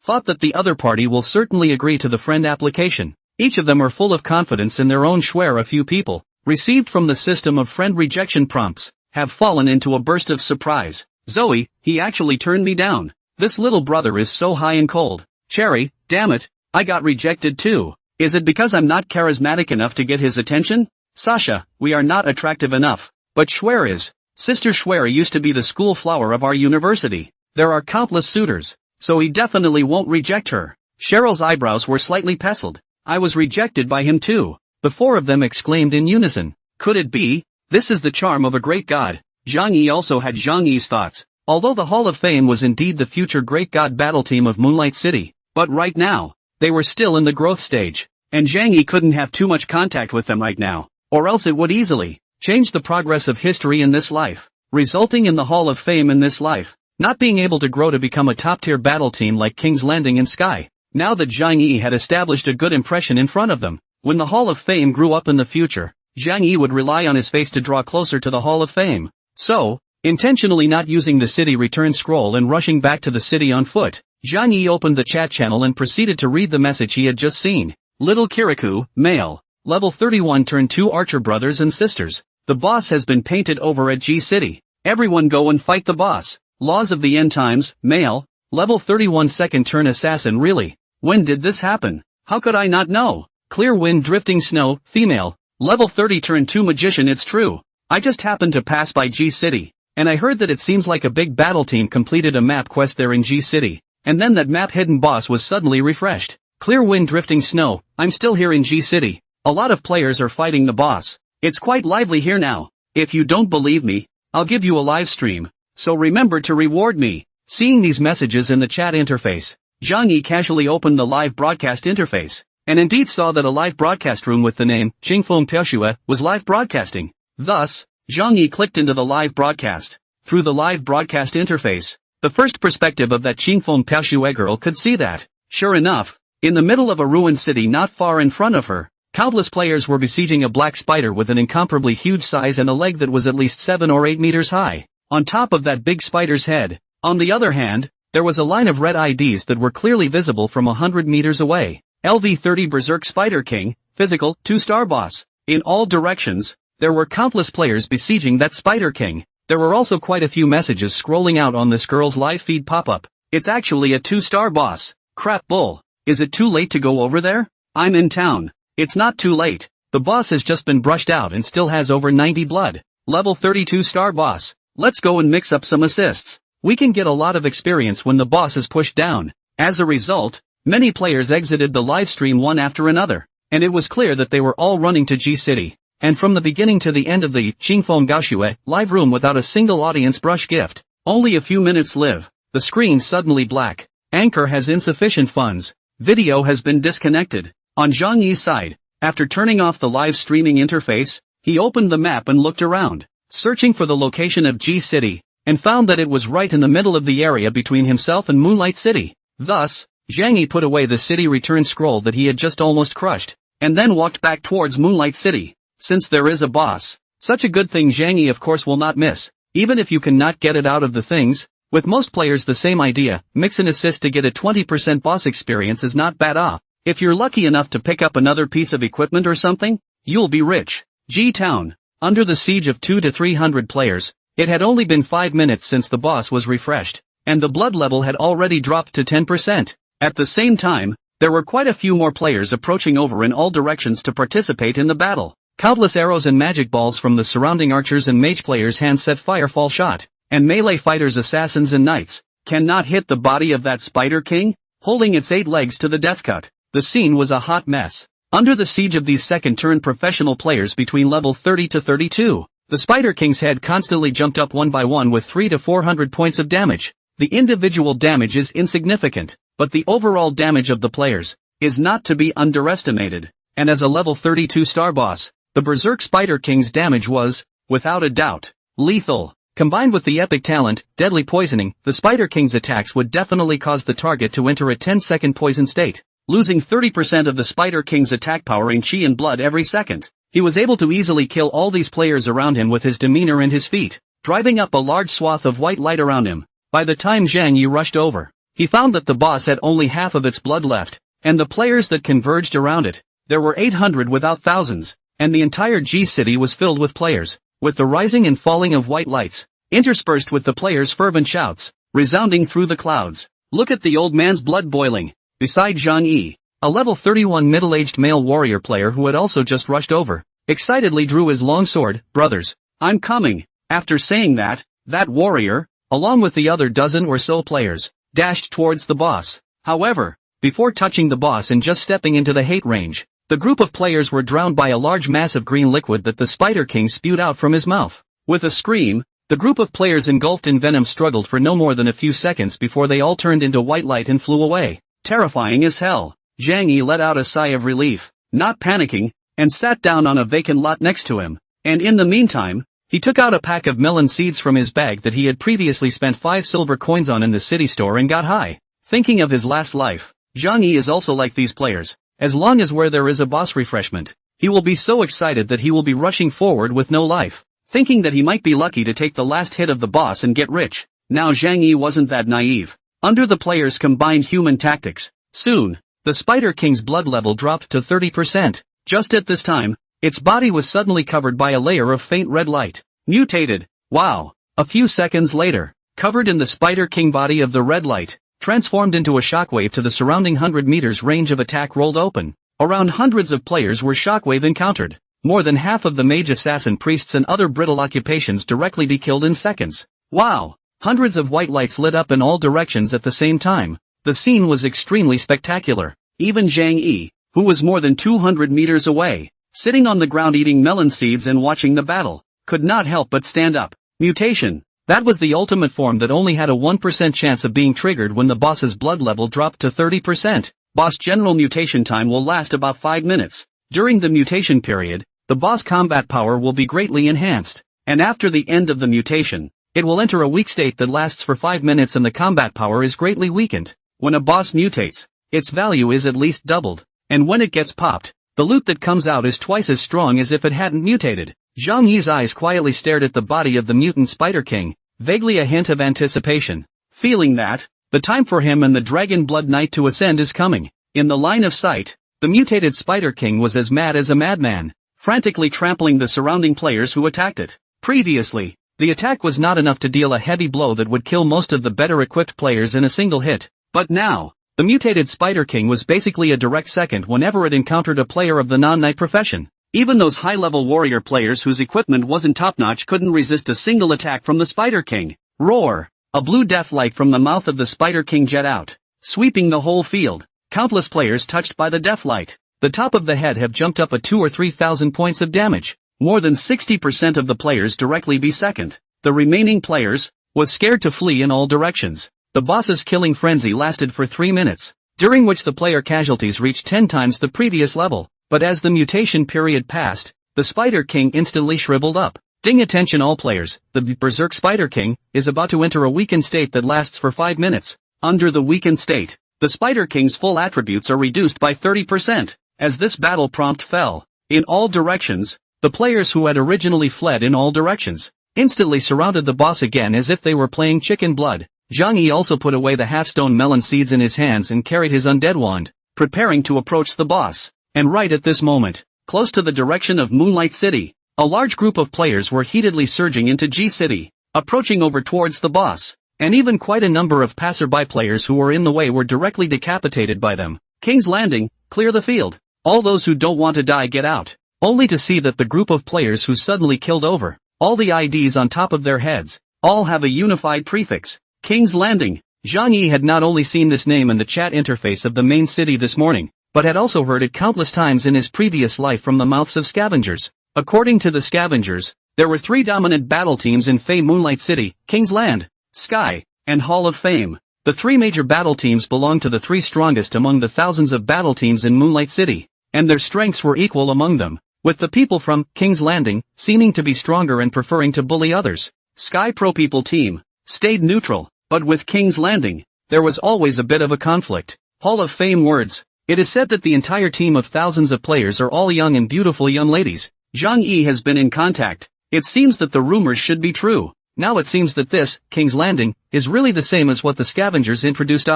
thought that the other party will certainly agree to the friend application. Each of them are full of confidence in their own schwer. A few people, received from the system of friend rejection prompts, have fallen into a burst of surprise. Zoe, he actually turned me down. This little brother is so high and cold. Cherry, damn it, I got rejected too. Is it because I'm not charismatic enough to get his attention? Sasha, we are not attractive enough. But Schwer is. Sister Schwer used to be the school flower of our university. There are countless suitors, so he definitely won't reject her. Cheryl's eyebrows were slightly penciled. I was rejected by him too. The four of them exclaimed in unison. Could it be? This is the charm of a great god. Zhang Yi also had Zhang Yi's thoughts. Although the Hall of Fame was indeed the future great god battle team of Moonlight City, but right now, they were still in the growth stage, and Zhang Yi couldn't have too much contact with them right now, or else it would easily change the progress of history in this life, resulting in the Hall of Fame in this life, not being able to grow to become a top-tier battle team like King's Landing and Sky. Now that Zhang Yi had established a good impression in front of them, when the Hall of Fame grew up in the future, Zhang Yi would rely on his face to draw closer to the Hall of Fame. So, intentionally not using the city return scroll and rushing back to the city on foot, Zhang Yi opened the chat channel and proceeded to read the message he had just seen. Little Kirikou, male, level 31 turn 2 archer brothers and sisters. The boss has been painted over at G City. Everyone go and fight the boss. Laws of the End Times, male, level 31 second turn assassin. Really? When did this happen? How could I not know? Clear wind drifting snow, female, level 30 turn 2 magician. It's true. I just happened to pass by G City, and I heard that it seems like a big battle team completed a map quest there in G City, and then that map hidden boss was suddenly refreshed. Clear wind drifting snow, I'm still here in G City. A lot of players are fighting the boss. It's quite lively here now. If you don't believe me, I'll give you a live stream, so remember to reward me. Seeing these messages in the chat interface, Zhang Yi casually opened the live broadcast interface, and indeed saw that a live broadcast room with the name Qingfeng Piaoxue was live broadcasting. Thus, Zhang Yi clicked into the live broadcast. Through the live broadcast interface, the first perspective of that Qingfeng Piaoxue girl could see that, sure enough, in the middle of a ruined city not far in front of her, countless players were besieging a black spider with an incomparably huge size and a leg that was at least 7 or 8 meters high, on top of that big spider's head. On the other hand, there was a line of red IDs that were clearly visible from 100 meters away. LV30 Berserk Spider King, physical, 2-star boss. In all directions, there were countless players besieging that Spider King. There were also quite a few messages scrolling out on this girl's live feed pop-up. It's actually a 2-star boss. Crap bull. Is it too late to go over there? I'm in town. It's not too late. The boss has just been brushed out and still has over 90 blood. Level 32 star boss. Let's go and mix up some assists. We can get a lot of experience when the boss is pushed down. As a result, many players exited the live stream one after another, and it was clear that they were all running to G City. And from the beginning to the end of the Qingfeng Gaoxue live room without a single audience brush gift. Only a few minutes live. The screen suddenly black. Anchor has insufficient funds. Video has been disconnected. On Zhang Yi's side, after turning off the live streaming interface, he opened the map and looked around, searching for the location of G City, and found that it was right in the middle of the area between himself and Moonlight City. Thus, Zhang Yi put away the city return scroll that he had just almost crushed, and then walked back towards Moonlight City. Since there is a boss, such a good thing Zhang Yi of course will not miss, even if you cannot get it out of the things. With most players the same idea, mix and assist to get a 20% boss experience is not bad. If you're lucky enough to pick up another piece of equipment or something, you'll be rich. G-Town. Under the siege of 200 to 300 players, it had only been 5 minutes since the boss was refreshed, and the blood level had already dropped to 10%. At the same time, there were quite a few more players approaching over in all directions to participate in the battle. Countless arrows and magic balls from the surrounding archers and mage players' hands set firefall shot, and melee fighters, assassins and knights, cannot hit the body of that Spider King, holding its 8 legs to the death cut. The scene was a hot mess. Under the siege of these second-turn professional players between level 30 to 32, the Spider King's head constantly jumped up one by one with 300 to 400 points of damage. The individual damage is insignificant, but the overall damage of the players is not to be underestimated. And as a level 32 star boss, the Berserk Spider King's damage was, without a doubt, lethal. Combined with the epic talent, Deadly Poisoning, the Spider King's attacks would definitely cause the target to enter a 10-second poison state, losing 30% of the Spider King's attack power in chi and blood every second. He was able to easily kill all these players around him with his demeanor and his feet, driving up a large swath of white light around him. By the time Zhang Yi rushed over, he found that the boss had only half of its blood left, and the players that converged around it, there were 800 without thousands, and the entire G city was filled with players, with the rising and falling of white lights, interspersed with the players' fervent shouts, resounding through the clouds. Look at the old man's blood boiling. Beside Zhang Yi, a level 31 middle-aged male warrior player who had also just rushed over, excitedly drew his long sword. Brothers, I'm coming. After saying that warrior, along with the other dozen or so players, dashed towards the boss. However, before touching the boss and just stepping into the hate range, the group of players were drowned by a large mass of green liquid that the Spider King spewed out from his mouth. With a scream, the group of players engulfed in venom struggled for no more than a few seconds before they all turned into white light and flew away. Terrifying as hell. Zhang Yi let out a sigh of relief, not panicking, and sat down on a vacant lot next to him. And in the meantime, he took out a pack of melon seeds from his bag that he had previously spent 5 silver coins on in the city store and got high. Thinking of his last life, Zhang Yi is also like these players. As long as where there is a boss refreshment, he will be so excited that he will be rushing forward with no life, thinking that he might be lucky to take the last hit of the boss and get rich. Now Zhang Yi wasn't that naive. Under the players' combined human tactics, soon, the Spider King's blood level dropped to 30%. Just at this time, its body was suddenly covered by a layer of faint red light. Mutated. Wow. A few seconds later, covered in the Spider King body of the red light, transformed into a shockwave to the surrounding 100 meters range of attack rolled open. Around hundreds of players were shockwave encountered. More than half of the mage assassin priests and other brittle occupations directly be killed in seconds. Wow! Hundreds of white lights lit up in all directions at the same time. The scene was extremely spectacular. Even Zhang Yi, who was more than 200 meters away, sitting on the ground eating melon seeds and watching the battle, could not help but stand up. Mutation. That was the ultimate form that only had a 1% chance of being triggered when the boss's blood level dropped to 30%. Boss general mutation time will last about 5 minutes. During the mutation period, the boss combat power will be greatly enhanced, and after the end of the mutation, it will enter a weak state that lasts for 5 minutes and the combat power is greatly weakened. When a boss mutates, its value is at least doubled, and when it gets popped, the loot that comes out is twice as strong as if it hadn't mutated. Zhang Yi's eyes quietly stared at the body of the mutant Spider King, vaguely a hint of anticipation, feeling that the time for him and the Dragon Blood Knight to ascend is coming. In the line of sight, the mutated Spider King was as mad as a madman, frantically trampling the surrounding players who attacked it. Previously, the attack was not enough to deal a heavy blow that would kill most of the better equipped players in a single hit, but now, the mutated Spider King was basically a direct second whenever it encountered a player of the non-knight profession. Even those high-level warrior players whose equipment wasn't top-notch couldn't resist a single attack from the Spider King. Roar! A blue death light from the mouth of the Spider King jet out, sweeping the whole field. Countless players touched by the death light. The top of the head have jumped up a 2,000 or 3,000 points of damage. More than 60% of the players directly be second. The remaining players was scared to flee in all directions. The boss's killing frenzy lasted for 3 minutes, during which the player casualties reached 10 times the previous level. But as the mutation period passed, the Spider King instantly shriveled up. Ding attention all players, the Berserk Spider King is about to enter a weakened state that lasts for 5 minutes. Under the weakened state, the Spider King's full attributes are reduced by 30%. As this battle prompt fell, in all directions, the players who had originally fled in all directions, instantly surrounded the boss again as if they were playing chicken blood. Zhang Yi also put away the half-stone melon seeds in his hands and carried his undead wand, preparing to approach the boss. And right at this moment, close to the direction of Moonlight City, a large group of players were heatedly surging into G City, approaching over towards the boss, and even quite a number of passerby players who were in the way were directly decapitated by them. King's Landing, clear the field. All those who don't want to die get out, only to see that the group of players who suddenly killed over, all the IDs on top of their heads, all have a unified prefix. King's Landing. Zhang Yi had not only seen this name in the chat interface of the main city this morning, but had also heard it countless times in his previous life from the mouths of scavengers. According to the scavengers, there were 3 dominant battle teams in Fey Moonlight City, King's Land, Sky, and Hall of Fame. The 3 major battle teams belonged to the 3 strongest among the thousands of battle teams in Moonlight City, and their strengths were equal among them, with the people from King's Landing seeming to be stronger and preferring to bully others. Sky Pro People team stayed neutral, but with King's Landing, there was always a bit of a conflict. Hall of Fame words. It is said that the entire team of thousands of players are all young and beautiful young ladies. Zhang Yi has been in contact. It seems that the rumors should be true. Now it seems that this, King's Landing, is really the same as what the scavengers introduced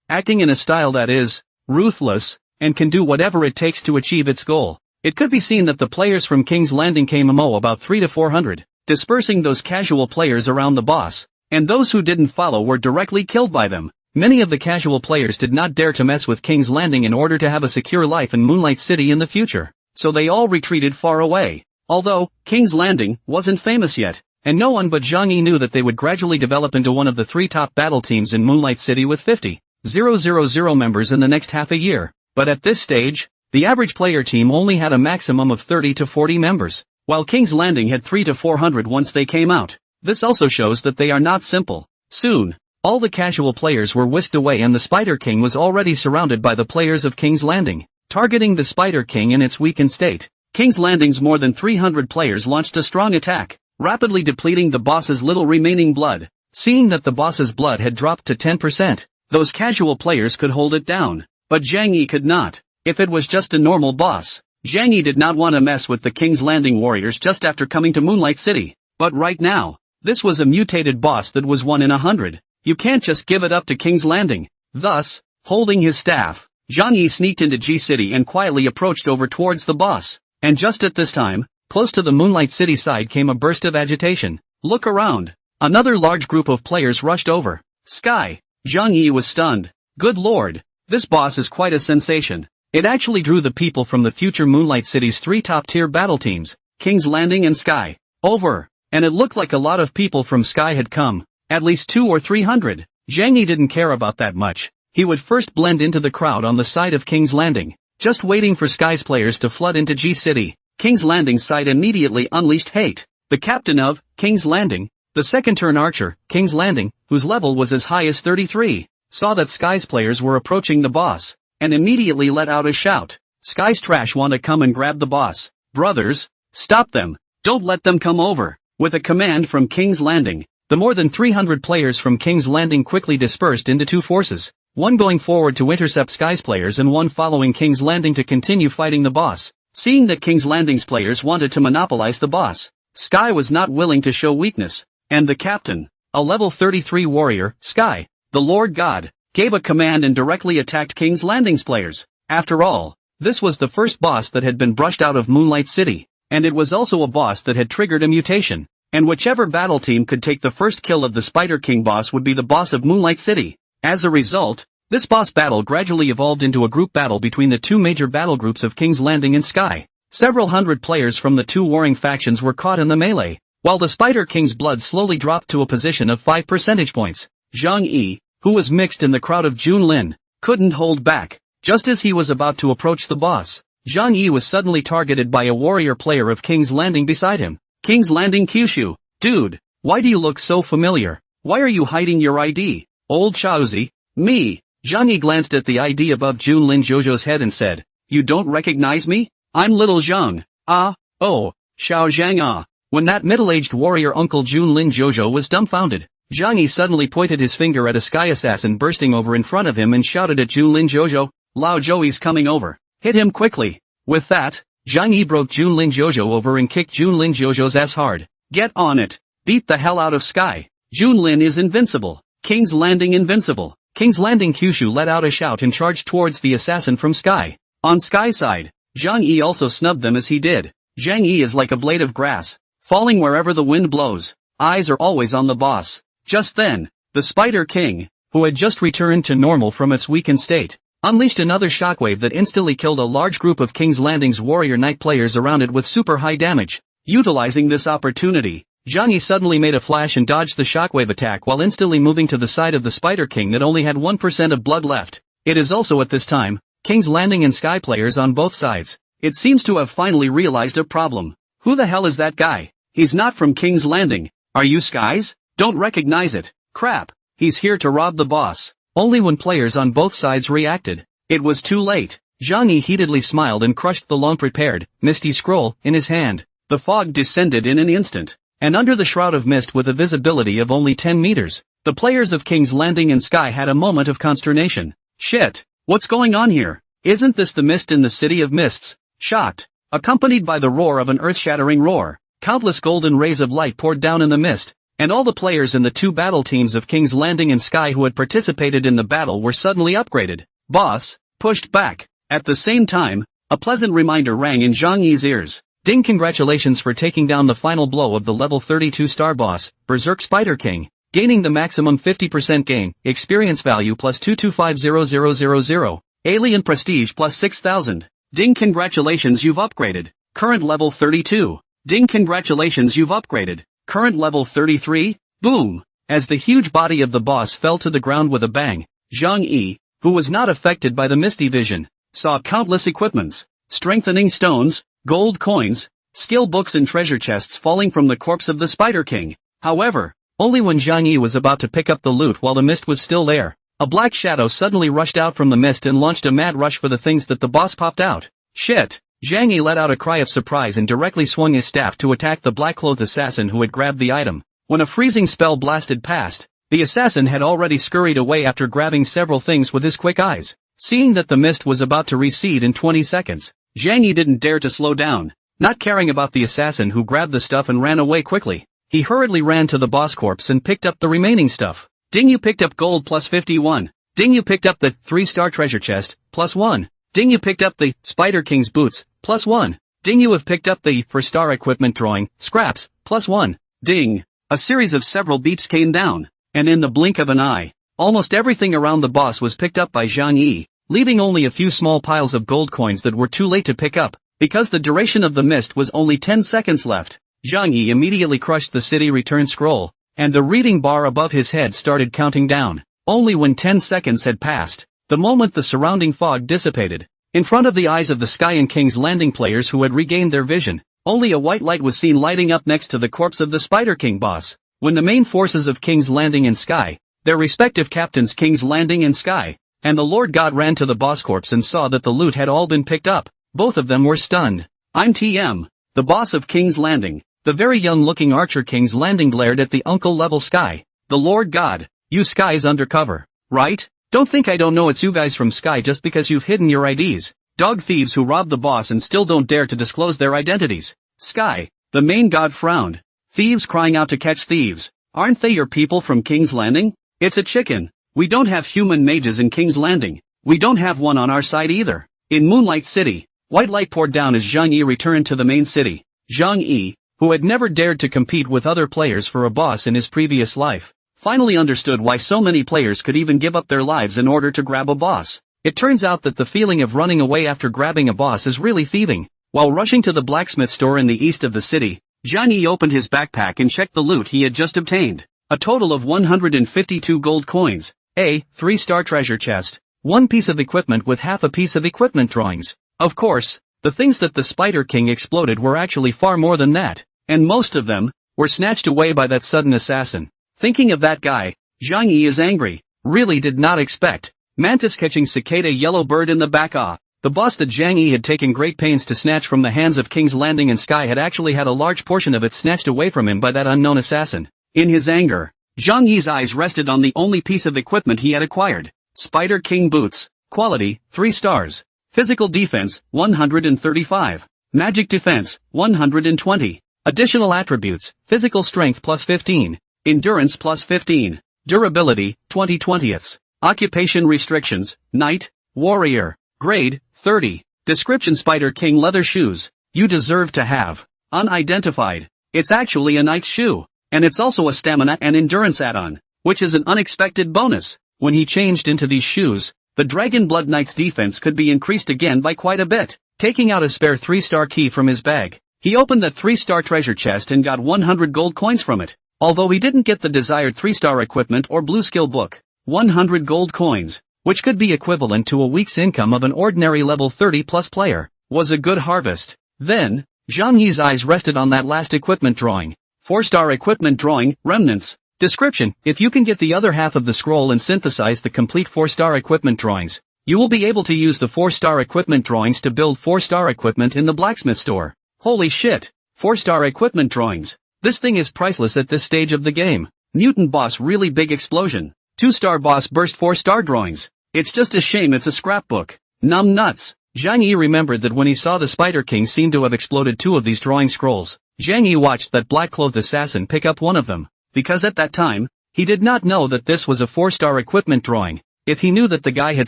acting in a style that is ruthless, and can do whatever it takes to achieve its goal. It could be seen that the players from King's Landing came about 3 to 400, dispersing those casual players around the boss, and those who didn't follow were directly killed by them. Many of the casual players did not dare to mess with King's Landing in order to have a secure life in Moonlight City in the future, so they all retreated far away. Although, King's Landing wasn't famous yet, and no one but Zhang Yi knew that they would gradually develop into one of the 3 top battle teams in Moonlight City with 50,000 members in the next half a year. But at this stage, the average player team only had a maximum of 30 to 40 members, while King's Landing had 3 to 400 once they came out. This also shows that they are not simple. Soon, all the casual players were whisked away and the Spider King was already surrounded by the players of King's Landing, targeting the Spider King in its weakened state. King's Landing's more than 300 players launched a strong attack, rapidly depleting the boss's little remaining blood. Seeing that the boss's blood had dropped to 10%, those casual players could hold it down, but Zhang Yi could not. If it was just a normal boss, Zhang Yi did not want to mess with the King's Landing warriors just after coming to Moonlight City. But right now, this was a mutated boss that was 1 in 100. You can't just give it up to King's Landing. Thus, holding his staff, Zhang Yi sneaked into G City and quietly approached over towards the boss. And just at this time, close to the Moonlight City side came a burst of agitation. Look around. Another large group of players rushed over. Sky. Zhang Yi was stunned. Good lord. This boss is quite a sensation. It actually drew the people from the future Moonlight City's 3 top-tier battle teams, King's Landing and Sky, over. And it looked like a lot of people from Sky had come, at least 200 or 300. Zhang Yi didn't care about that much. He would first blend into the crowd on the side of King's Landing, just waiting for Sky's players to flood into G City. King's Landing's side immediately unleashed hate. The captain of King's Landing, the second-turn archer, King's Landing, whose level was as high as 33, saw that Sky's players were approaching the boss, and immediately let out a shout. Sky's trash want to come and grab the boss. Brothers, stop them. Don't let them come over. With a command from King's Landing, the more than 300 players from King's Landing quickly dispersed into 2 forces, one going forward to intercept Sky's players and one following King's Landing to continue fighting the boss. Seeing that King's Landing's players wanted to monopolize the boss, Sky was not willing to show weakness, and the captain, a level 33 warrior, Sky, the Lord God, gave a command and directly attacked King's Landing's players. After all, this was the first boss that had been brushed out of Moonlight City, and it was also a boss that had triggered a mutation, and whichever battle team could take the first kill of the Spider King boss would be the boss of Moonlight City. As a result, this boss battle gradually evolved into a group battle between the 2 major battle groups of King's Landing and Sky. Several hundred players from the 2 warring factions were caught in the melee, while the Spider King's blood slowly dropped to a position of 5 percentage points. Zhang Yi, who was mixed in the crowd of Junlin, couldn't hold back. Just as he was about to approach the boss, Zhang Yi was suddenly targeted by a warrior player of King's Landing beside him. King's Landing Kyushu. Dude, why do you look so familiar? Why are you hiding your ID? Old Chaozi? Me. Zhang Yi glanced at the ID above Junlin Zhouzhou's head and said, You don't recognize me? I'm Little Zhang. Ah, oh, Xiao Zhang ah. When that middle-aged warrior Uncle Junlin Zhouzhou was dumbfounded, Zhang Yi suddenly pointed his finger at a Sky assassin bursting over in front of him and shouted at Junlin Zhouzhou, Lao Zhou's coming over. Hit him quickly. With that, Zhang Yi broke Junlin Zhouzhou over and kicked Junlin Zhouzhou's ass hard. Get on it. Beat the hell out of Sky. Junlin is invincible. King's Landing invincible. King's Landing Kyushu let out a shout and charged towards the assassin from Sky. On Sky's side, Zhang Yi also snubbed them as he did. Zhang Yi is like a blade of grass, falling wherever the wind blows. Eyes are always on the boss. Just then, the Spider King, who had just returned to normal from its weakened state, unleashed another shockwave that instantly killed a large group of King's Landing's warrior knight players around it with super high damage. Utilizing this opportunity, Zhang Yi suddenly made a flash and dodged the shockwave attack while instantly moving to the side of the Spider King that only had 1% of blood left. It is also at this time, King's Landing and Sky players on both sides. It seems to have finally realized a problem. Who the hell is that guy? He's not from King's Landing. Are you Sky's? Don't recognize it. Crap. He's here to rob the boss. Only when players on both sides reacted, it was too late. Zhang Yi heatedly smiled and crushed the long-prepared, misty scroll in his hand. The fog descended in an instant, and under the shroud of mist with a visibility of only 10 meters, the players of King's Landing and Sky had a moment of consternation. Shit, what's going on here? Isn't this the mist in the City of Mists? Shocked, Accompanied by the roar of an earth-shattering roar, countless golden rays of light poured down in the mist, and all the players in the two battle teams of King's Landing and Sky who had participated in the battle were suddenly upgraded. Boss, pushed back. At the same time, a pleasant reminder rang in Zhang Yi's ears. Ding, congratulations for taking down the final blow of the level 32 star boss, Berserk Spider King, gaining the maximum 50% gain, experience value plus 2250000, alien prestige plus 6000. Ding, congratulations, you've upgraded. Current level 32. Ding, congratulations, you've upgraded. Current level 33. Boom. As the huge body of the boss fell to the ground with a bang, Zhang Yi, who was not affected by the misty vision, saw countless equipments, strengthening stones, gold coins, skill books and treasure chests falling from the corpse of the Spider King. However, only when Zhang Yi was about to pick up the loot while the mist was still there, a black shadow suddenly rushed out from the mist and launched a mad rush for the things that the boss popped out. Shit! Zhang Yi let out a cry of surprise and directly swung his staff to attack the black-clothed assassin who had grabbed the item. When a freezing spell blasted past, the assassin had already scurried away after grabbing several things with his quick eyes. Seeing that the mist was about to recede in 20 seconds, Zhang Yi didn't dare to slow down. Not caring about the assassin who grabbed the stuff and ran away quickly, he hurriedly ran to the boss corpse and picked up the remaining stuff. Ding, you picked up gold plus 51. Ding, you picked up the 3-star treasure chest, plus 1. Ding, you picked up the Spider King's boots, plus 1. Ding, you have picked up the 4-star equipment drawing, scraps, plus 1. Ding. A series of several beeps came down, and in the blink of an eye, almost everything around the boss was picked up by Zhang Yi, leaving only a few small piles of gold coins that were too late to pick up, because the duration of the mist was only 10 seconds left. Zhang Yi immediately crushed the city return scroll, and the reading bar above his head started counting down. Only when 10 seconds had passed, the moment the surrounding fog dissipated, in front of the eyes of the Sky and King's Landing players who had regained their vision, only a white light was seen lighting up next to the corpse of the Spider King boss. When the main forces of King's Landing and Sky, their respective captains King's Landing and Sky, and the Lord God ran to the boss corpse and saw that the loot had all been picked up, both of them were stunned. I'm TM, the boss of King's Landing. The very young-looking archer King's Landing glared at the uncle-level Sky. The Lord God, you Sky's undercover, right? Don't think I don't know it's you guys from Sky just because you've hidden your IDs. Dog thieves who robbed the boss and still don't dare to disclose their identities. Sky, the main god frowned. Thieves crying out to catch thieves. Aren't they your people from King's Landing? It's a chicken. We don't have human mages in King's Landing. We don't have one on our side either. In Moonlight City, white light poured down as Zhang Yi returned to the main city. Zhang Yi, who had never dared to compete with other players for a boss in his previous life, finally understood why so many players could even give up their lives in order to grab a boss. It turns out that the feeling of running away after grabbing a boss is really thieving. While rushing to the blacksmith store in the east of the city, Zhang Yi opened his backpack and checked the loot he had just obtained. A total of 152 gold coins, a 3-star treasure chest, 1 piece of equipment with half a piece of equipment drawings. Of course, the things that the Spider King exploded were actually far more than that, and most of them were snatched away by that sudden assassin. Thinking of that guy, Zhang Yi is angry. Really did not expect. Mantis catching cicada yellow bird in the back. The boss that Zhang Yi had taken great pains to snatch from the hands of King's Landing and Sky had actually had a large portion of it snatched away from him by that unknown assassin. In his anger, Zhang Yi's eyes rested on the only piece of equipment he had acquired. Spider King boots. Quality, 3 stars. Physical defense, 135. Magic defense, 120. Additional attributes, physical strength plus 15. Endurance plus 15. Durability, 20/20. Occupation restrictions, Knight, Warrior. Grade, 30. Description: Spider King leather shoes. You deserve to have. Unidentified. It's actually a knight's shoe. And it's also a stamina and endurance add-on, which is an unexpected bonus. When he changed into these shoes, the Dragon Blood Knight's defense could be increased again by quite a bit. Taking out a spare 3-star key from his bag, he opened that 3-star treasure chest and got 100 gold coins from it. Although he didn't get the desired 3-star equipment or blue skill book, 100 gold coins, which could be equivalent to a week's income of an ordinary level 30+ player, was a good harvest. Then, Zhang Yi's eyes rested on that last equipment drawing. 4-star equipment drawing, remnants. Description: if you can get the other half of the scroll and synthesize the complete 4-star equipment drawings, you will be able to use the 4-star equipment drawings to build 4-star equipment in the blacksmith store. Holy shit! 4-star equipment drawings. This thing is priceless at this stage of the game. Mutant boss really big explosion. 2-star boss burst 4-star drawings. It's just a shame it's a scrapbook. Numb nuts. Zhang Yi remembered that when he saw the Spider King seem to have exploded two of these drawing scrolls, Zhang Yi watched that black-clothed assassin pick up one of them, because at that time, he did not know that this was a 4-star equipment drawing. If he knew that the guy had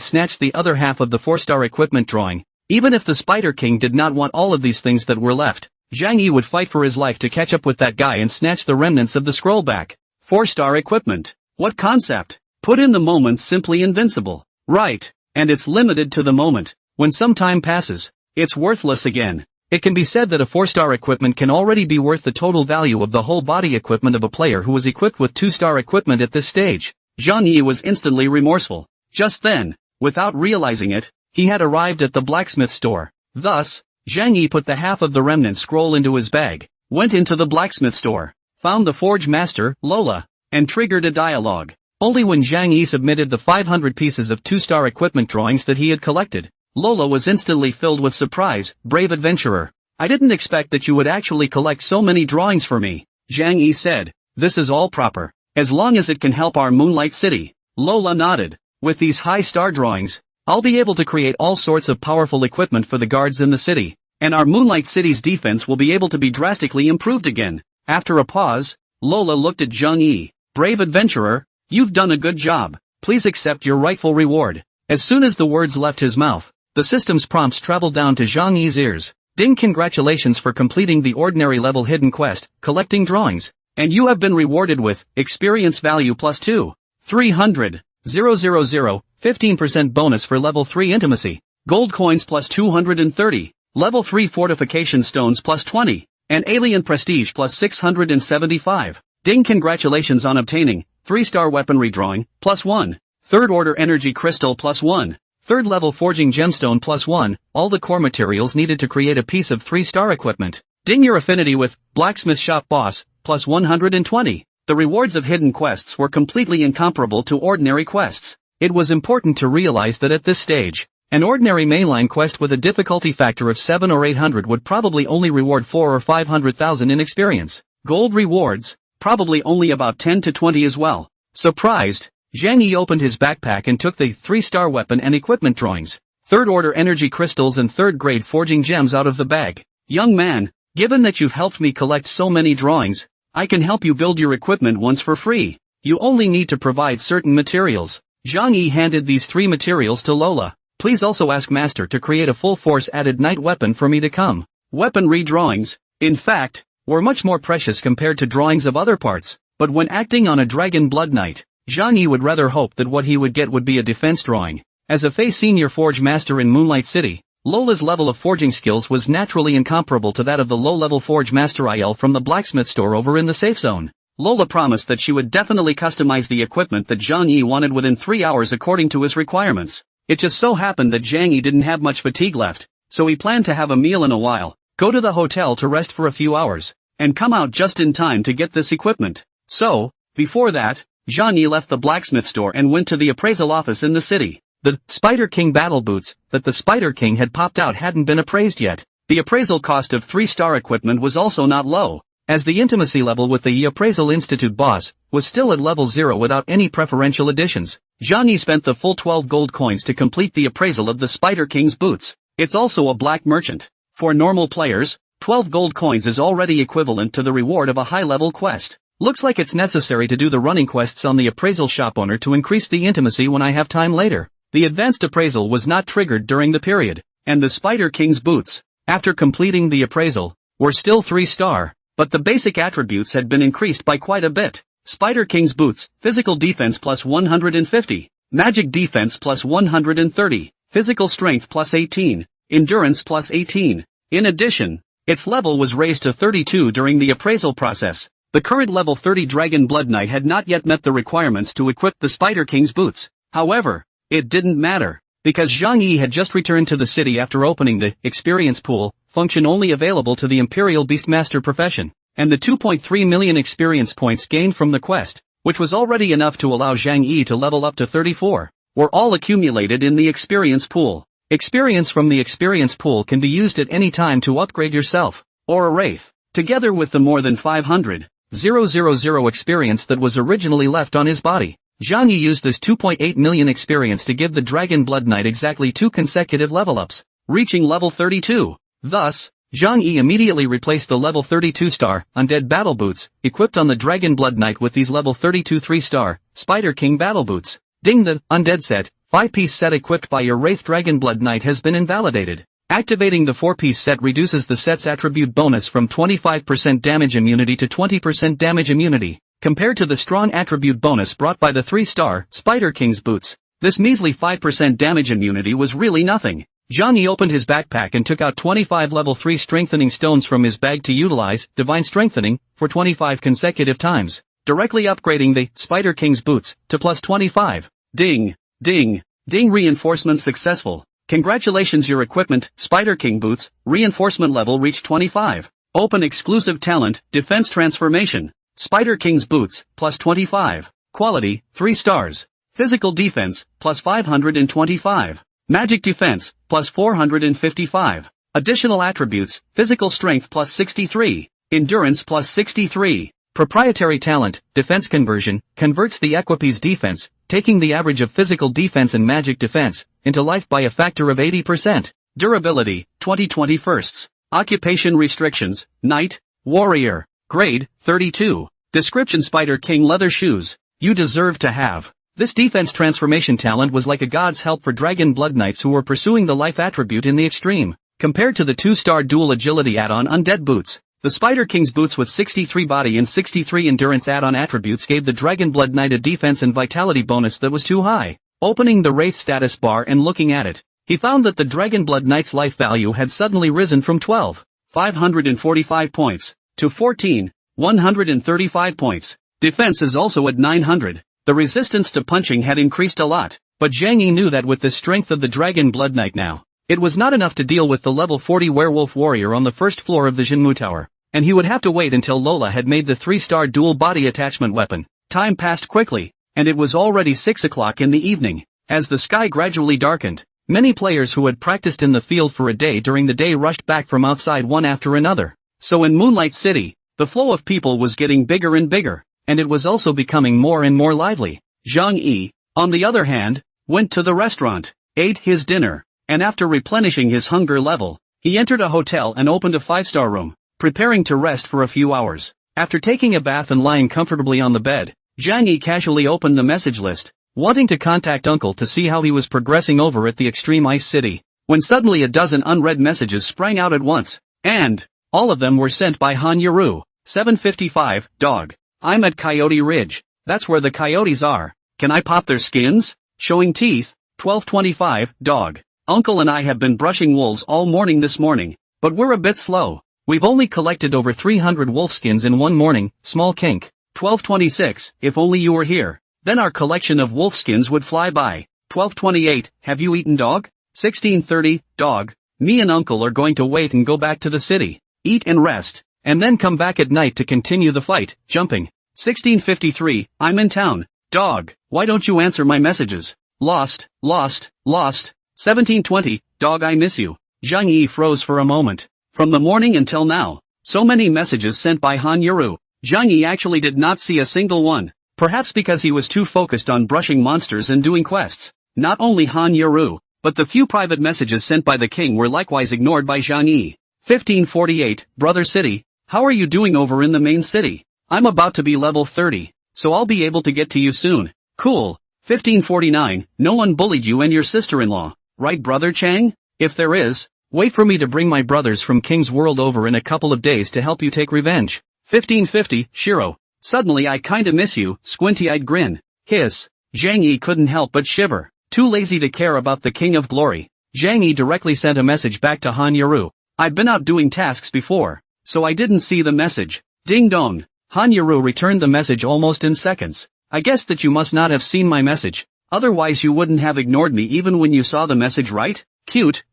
snatched the other half of the 4-star equipment drawing, even if the Spider King did not want all of these things that were left, Zhang Yi would fight for his life to catch up with that guy and snatch the remnants of the scroll back. 4-star equipment. What concept? Put in the moment simply invincible. Right. And it's limited to the moment. When some time passes, it's worthless again. It can be said that a 4-star equipment can already be worth the total value of the whole body equipment of a player who was equipped with 2-star equipment at this stage. Zhang Yi was instantly remorseful. Just then, without realizing it, he had arrived at the blacksmith store. Thus, Zhang Yi put the half of the remnant scroll into his bag, went into the blacksmith store, found the forge master, Lola, and triggered a dialogue. Only when Zhang Yi submitted the 500 pieces of 2-star equipment drawings that he had collected, Lola was instantly filled with surprise. Brave adventurer. I didn't expect that you would actually collect so many drawings for me, Zhang Yi said. This is all proper, as long as it can help our Moonlight City. Lola nodded. With these high-star drawings, I'll be able to create all sorts of powerful equipment for the guards in the city, and our Moonlight City's defense will be able to be drastically improved again. After a pause, Lola looked at Zhang Yi. Brave adventurer, you've done a good job. Please accept your rightful reward. As soon as the words left his mouth, the system's prompts traveled down to Zhang Yi's ears. Ding, congratulations for completing the ordinary level hidden quest, collecting drawings, and you have been rewarded with experience value plus 2. 300. 15% bonus for level 3 intimacy. Gold coins plus 230. Level 3 fortification stones plus 20. And alien prestige plus 675. Ding, congratulations on obtaining 3-star weaponry drawing plus 1. 3rd order energy crystal plus 1. 3rd level forging gemstone plus 1. All the core materials needed to create a piece of 3-star equipment. Ding, your affinity with blacksmith shop boss plus 120. The rewards of hidden quests were completely incomparable to ordinary quests. It was important to realize that at this stage, an ordinary mainline quest with a difficulty factor of 7 or 800 would probably only reward 4 or 500,000 in experience. Gold rewards, probably only about 10 to 20 as well. Surprised, Zhang Yi opened his backpack and took the 3-star weapon and equipment drawings, 3rd order energy crystals and 3rd grade forging gems out of the bag. Young man, given that you've helped me collect so many drawings, I can help you build your equipment once for free. You only need to provide certain materials. Zhang Yi handed these 3 materials to Lola. Please also ask Master to create a full force added night weapon for me to come. Weaponry drawings, in fact, were much more precious compared to drawings of other parts, but when acting on a dragon blood knight, Zhang Yi would rather hope that what he would get would be a defense drawing. As a Fey senior forge master in Moonlight City, Lola's level of forging skills was naturally incomparable to that of the low-level forge master IL from the blacksmith store over in the safe zone. Lola promised that she would definitely customize the equipment that Zhang Yi wanted within 3 hours according to his requirements. It just so happened that Zhang Yi didn't have much fatigue left, so he planned to have a meal in a while, go to the hotel to rest for a few hours, and come out just in time to get this equipment. So, before that, Zhang Yi left the blacksmith store and went to the appraisal office in the city. The Spider King battle boots that the Spider King had popped out hadn't been appraised yet. The appraisal cost of 3-star equipment was also not low, as the intimacy level with the Appraisal Institute boss was still at level 0 without any preferential additions. Zhang Yi spent the full 12 gold coins to complete the appraisal of the Spider King's boots. It's also a black merchant. For normal players, 12 gold coins is already equivalent to the reward of a high-level quest. Looks like it's necessary to do the running quests on the appraisal shop owner to increase the intimacy when I have time later. The advanced appraisal was not triggered during the period, and the Spider King's boots, after completing the appraisal, were still 3-star, but the basic attributes had been increased by quite a bit. Spider King's boots, physical defense plus 150, magic defense plus 130, physical strength plus 18, endurance plus 18. In addition, its level was raised to 32 during the appraisal process. The current level 30 Dragon Blood Knight had not yet met the requirements to equip the Spider King's boots. However, it didn't matter, because Zhang Yi had just returned to the city after opening the experience pool, function only available to the Imperial Beastmaster profession, and the 2.3 million experience points gained from the quest, which was already enough to allow Zhang Yi to level up to 34, were all accumulated in the experience pool. Experience from the experience pool can be used at any time to upgrade yourself, or a wraith, together with the more than 500,000 experience that was originally left on his body. Zhang Yi used this 2.8 million experience to give the Dragon Blood Knight exactly 2 consecutive level ups. reaching level 32. Thus, Zhang Yi immediately replaced the level 32-star, Undead Battle Boots, equipped on the Dragon Blood Knight with these level 32 3-star, Spider King Battle Boots. Ding, the Undead set, 5-piece set equipped by your Wraith Dragon Blood Knight has been invalidated. Activating the 4-piece set reduces the set's attribute bonus from 25% damage immunity to 20% damage immunity, compared to the strong attribute bonus brought by the 3-star, Spider King's boots. This measly 5% damage immunity was really nothing. Zhang Yi opened his backpack and took out 25 level 3 strengthening stones from his bag to utilize Divine Strengthening for 25 consecutive times, directly upgrading the Spider King's boots to plus 25. Ding, ding, ding, reinforcement successful. Congratulations, your equipment, Spider King boots, reinforcement level reached 25. Open exclusive talent, Defense Transformation. Spider King's boots, plus 25. Quality, 3 stars. Physical defense, plus 525. Magic defense, plus 455. Additional attributes, physical strength plus 63. Endurance plus 63. Proprietary talent, defense conversion, converts the equipe's defense, taking the average of physical defense and magic defense, into life by a factor of 80%. Durability, 20/21. Occupation restrictions, Knight, Warrior. Grade, 32. Description: Spider King leather shoes. You deserve to have. This defense transformation talent was like a god's help for Dragon Blood Knights who were pursuing the life attribute in the extreme. Compared to the 2-star dual agility add-on Undead Boots, the Spider King's boots with 63 body and 63 endurance add-on attributes gave the Dragon Blood Knight a defense and vitality bonus that was too high. Opening the Wraith status bar and looking at it, he found that the Dragon Blood Knight's life value had suddenly risen from 12,545 points, to 14,135 points. Defense is also at 900. The resistance to punching had increased a lot, but Zhang Yi knew that with the strength of the Dragon Blood Knight now, it was not enough to deal with the level 40 Werewolf Warrior on the first floor of the Jinmu Tower, and he would have to wait until Lola had made the 3-star dual body attachment weapon. Time passed quickly, and it was already 6 o'clock in the evening. As the sky gradually darkened, many players who had practiced in the field for a day during the day rushed back from outside one after another. So in Moonlight City, the flow of people was getting bigger and bigger, and it was also becoming more and more lively. Zhang Yi, on the other hand, went to the restaurant, ate his dinner, and after replenishing his hunger level, he entered a hotel and opened a 5-star room, preparing to rest for a few hours. After taking a bath and lying comfortably on the bed, Zhang Yi casually opened the message list, wanting to contact Uncle to see how he was progressing over at the Extreme Ice City, when suddenly a dozen unread messages sprang out at once, and all of them were sent by Han Yaru. 7:55, dog. I'm at Coyote Ridge. That's where the coyotes are. Can I pop their skins? Showing teeth. 12:25, dog. Uncle and I have been brushing wolves all morning this morning, but we're a bit slow. We've only collected over 300 wolf skins in one morning, small kink. 12:26, if only you were here. Then our collection of wolf skins would fly by. 12:28, have you eaten, dog? 16:30, dog. Me and Uncle are going to wait and go back to the city, eat and rest, and then come back at night to continue the fight, jumping. 16:53, I'm in town. Dog, why don't you answer my messages? Lost. 17:20, dog, I miss you. Zhang Yi froze for a moment. From the morning until now, so many messages sent by Han Yaru. Zhang Yi actually did not see a single one. Perhaps because he was too focused on brushing monsters and doing quests. Not only Han Yaru, but the few private messages sent by the king were likewise ignored by Zhang Yi. 15:48, Brother City, how are you doing over in the main city? I'm about to be level 30, so I'll be able to get to you soon. Cool. 15:49, no one bullied you and your sister-in-law, right, Brother Chang? If there is, wait for me to bring my brothers from King's World over in a couple of days to help you take revenge. 15:50, Shiro, suddenly I kinda miss you, squinty-eyed grin. Hiss. Zhang Yi couldn't help but shiver. Too lazy to care about the King of Glory, Zhang Yi directly sent a message back to Han Yaru. I'd been out doing tasks before, so I didn't see the message. Ding dong. Han Yaru returned the message almost in seconds. I guess that you must not have seen my message, otherwise you wouldn't have ignored me even when you saw the message, right? Cute.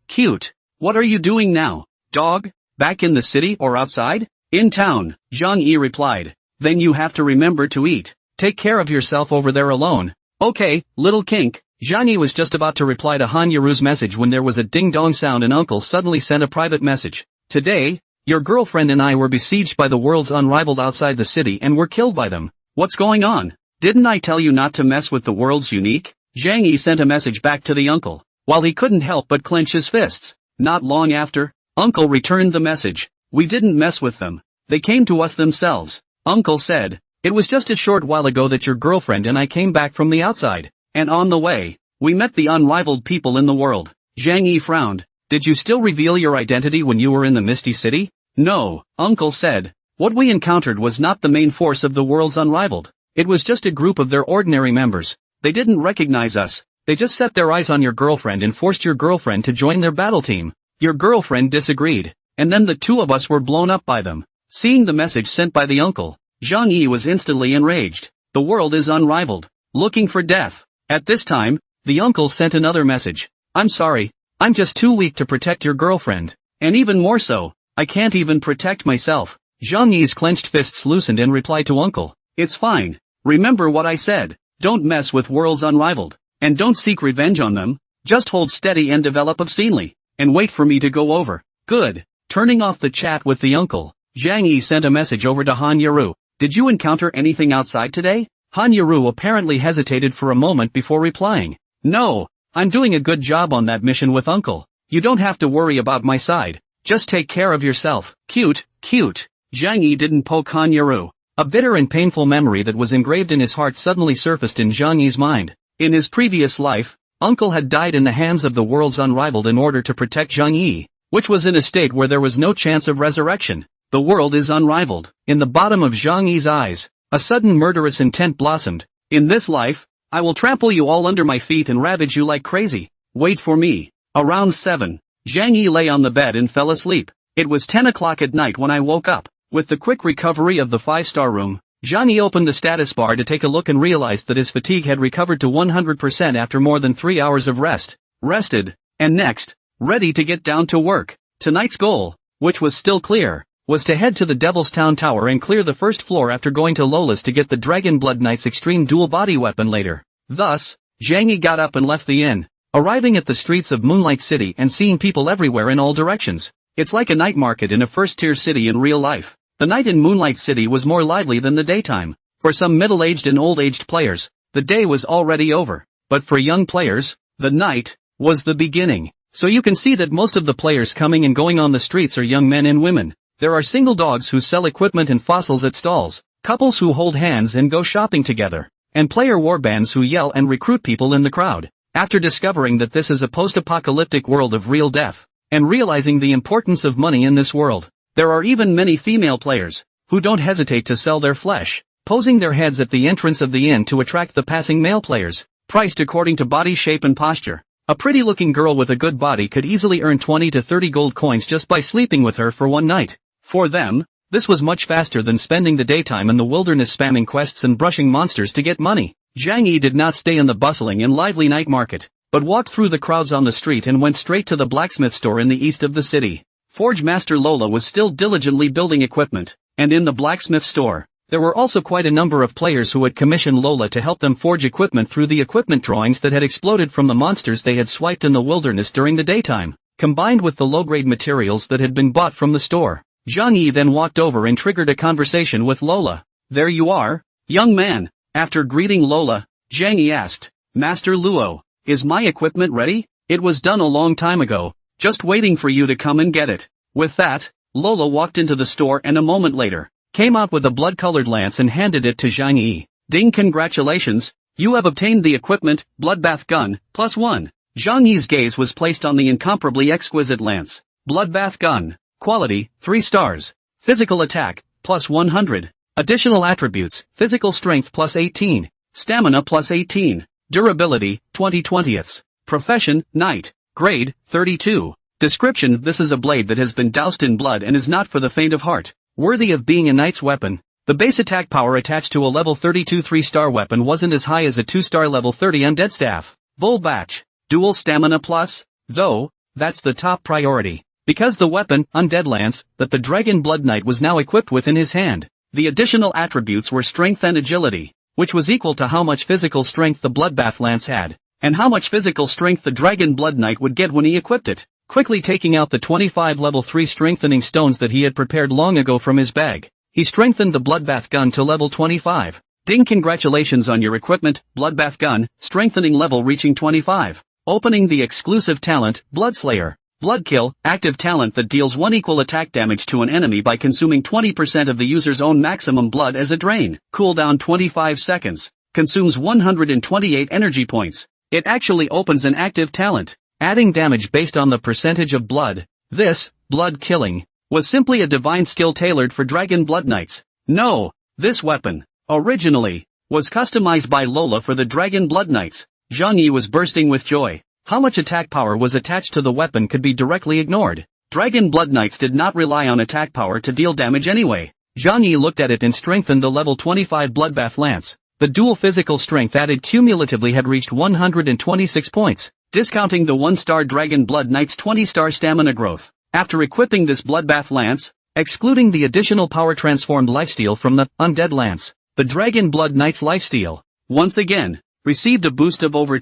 What are you doing now, dog? Back in the city or outside? In town, Zhang Yi replied. Then you have to remember to eat. Take care of yourself over there alone. Okay, little kink. Zhang Yi was just about to reply to Han Yaru's message when there was a ding-dong sound and Uncle suddenly sent a private message. Today, your girlfriend and I were besieged by the world's unrivaled outside the city and were killed by them. What's going on? Didn't I tell you not to mess with the world's unique? Zhang Yi sent a message back to the uncle, while he couldn't help but clench his fists. Not long after, Uncle returned the message. We didn't mess with them. They came to us themselves. Uncle said, it was just a short while ago that your girlfriend and I came back from the outside. And on the way, we met the unrivaled people in the world. Zhang Yi frowned. Did you still reveal your identity when you were in the Misty City? No, Uncle said. What we encountered was not the main force of the world's unrivaled. It was just a group of their ordinary members. They didn't recognize us. They just set their eyes on your girlfriend and forced your girlfriend to join their battle team. Your girlfriend disagreed, and then the two of us were blown up by them. Seeing the message sent by the uncle, Zhang Yi was instantly enraged. The world is unrivaled, looking for death. At this time, the uncle sent another message. I'm sorry, I'm just too weak to protect your girlfriend. And even more so, I can't even protect myself. Zhang Yi's clenched fists loosened in reply to uncle. It's fine. Remember what I said. Don't mess with worlds unrivaled. And don't seek revenge on them. Just hold steady and develop obscenely. And wait for me to go over. Good. Turning off the chat with the uncle, Zhang Yi sent a message over to Han Yaru. Did you encounter anything outside today? Han Yaru apparently hesitated for a moment before replying. No, I'm doing a good job on that mission with uncle. You don't have to worry about my side. Just take care of yourself. Cute, cute. Zhang Yi didn't poke Han Yaru. A bitter and painful memory that was engraved in his heart suddenly surfaced in Zhang Yi's mind. In his previous life, uncle had died in the hands of the world's unrivaled in order to protect Zhang Yi, which was in a state where there was no chance of resurrection. The world is unrivaled. In the bottom of Zhang Yi's eyes, a sudden murderous intent blossomed. In this life, I will trample you all under my feet and ravage you like crazy. Wait for me. Around 7, Zhang Yi lay on the bed and fell asleep. It was 10 o'clock at night when I woke up. With the quick recovery of the 5-star room, Zhang Yi opened the status bar to take a look and realized that his fatigue had recovered to 100% after more than 3 hours of rest. Rested, and next, ready to get down to work. Tonight's goal, which was still clear, was to head to the Devil's Town Tower and clear the first floor after going to Lola's to get the Dragon Blood Knight's extreme dual body weapon later. Thus, Zhang Yi got up and left the inn, arriving at the streets of Moonlight City and seeing people everywhere in all directions. It's like a night market in a first-tier city in real life. The night in Moonlight City was more lively than the daytime. For some middle-aged and old-aged players, the day was already over. But for young players, the night was the beginning. So you can see that most of the players coming and going on the streets are young men and women. There are single dogs who sell equipment and fossils at stalls, couples who hold hands and go shopping together, and player warbands who yell and recruit people in the crowd. After discovering that this is a post-apocalyptic world of real death, and realizing the importance of money in this world, there are even many female players, who don't hesitate to sell their flesh, posing their heads at the entrance of the inn to attract the passing male players, priced according to body shape and posture. A pretty-looking girl with a good body could easily earn 20 to 30 gold coins just by sleeping with her for one night. For them, this was much faster than spending the daytime in the wilderness spamming quests and brushing monsters to get money. Zhang Yi did not stay in the bustling and lively night market, but walked through the crowds on the street and went straight to the blacksmith store in the east of the city. Forge Master Lola was still diligently building equipment, and in the blacksmith store, there were also quite a number of players who had commissioned Lola to help them forge equipment through the equipment drawings that had exploded from the monsters they had swiped in the wilderness during the daytime, combined with the low-grade materials that had been bought from the store. Zhang Yi then walked over and triggered a conversation with Lola. There you are, young man. After greeting Lola, Zhang Yi asked, Master Luo, is my equipment ready? It was done a long time ago, just waiting for you to come and get it. With that, Lola walked into the store and a moment later, came out with a blood-colored lance and handed it to Zhang Yi. Ding, congratulations, you have obtained the equipment, Bloodbath Gun, +1. Zhang Yi's gaze was placed on the incomparably exquisite lance. Bloodbath Gun. Quality, 3 stars. Physical attack, +100. Additional attributes, physical strength +18. Stamina +18. Durability, 20/20. Profession, Knight. Grade, 32. Description: this is a blade that has been doused in blood and is not for the faint of heart. Worthy of being a knight's weapon. The base attack power attached to a level 32 3-star weapon wasn't as high as a 2-star level 30 undead staff. Bull Batch. Dual stamina plus, though, that's the top priority. Because the weapon, Undead Lance, that the Dragon Blood Knight was now equipped with in his hand. The additional attributes were strength and agility, which was equal to how much physical strength the Bloodbath Lance had, and how much physical strength the Dragon Blood Knight would get when he equipped it. Quickly taking out the 25 level 3 strengthening stones that he had prepared long ago from his bag, he strengthened the Bloodbath Gun to level 25. Ding, congratulations on your equipment, Bloodbath Gun, strengthening level reaching 25. Opening the exclusive talent, Bloodslayer. Blood Kill, active talent that deals 1 equal attack damage to an enemy by consuming 20% of the user's own maximum blood as a drain. Cooldown 25 seconds. Consumes 128 energy points. It actually opens an active talent, adding damage based on the percentage of blood. This, Blood Killing, was simply a divine skill tailored for Dragon Blood Knights. No, this weapon, originally, was customized by Lola for the Dragon Blood Knights. Zhang Yi was bursting with joy. How much attack power was attached to the weapon could be directly ignored. Dragon Blood Knights did not rely on attack power to deal damage anyway. Zhang Yi looked at it and strengthened the level 25 Bloodbath Lance. The dual physical strength added cumulatively had reached 126 points, discounting the 1-star Dragon Blood Knight's 20-star stamina growth. After equipping this Bloodbath Lance, excluding the additional power transformed lifesteal from the Undead Lance, the Dragon Blood Knight's lifesteal, once again, received a boost of over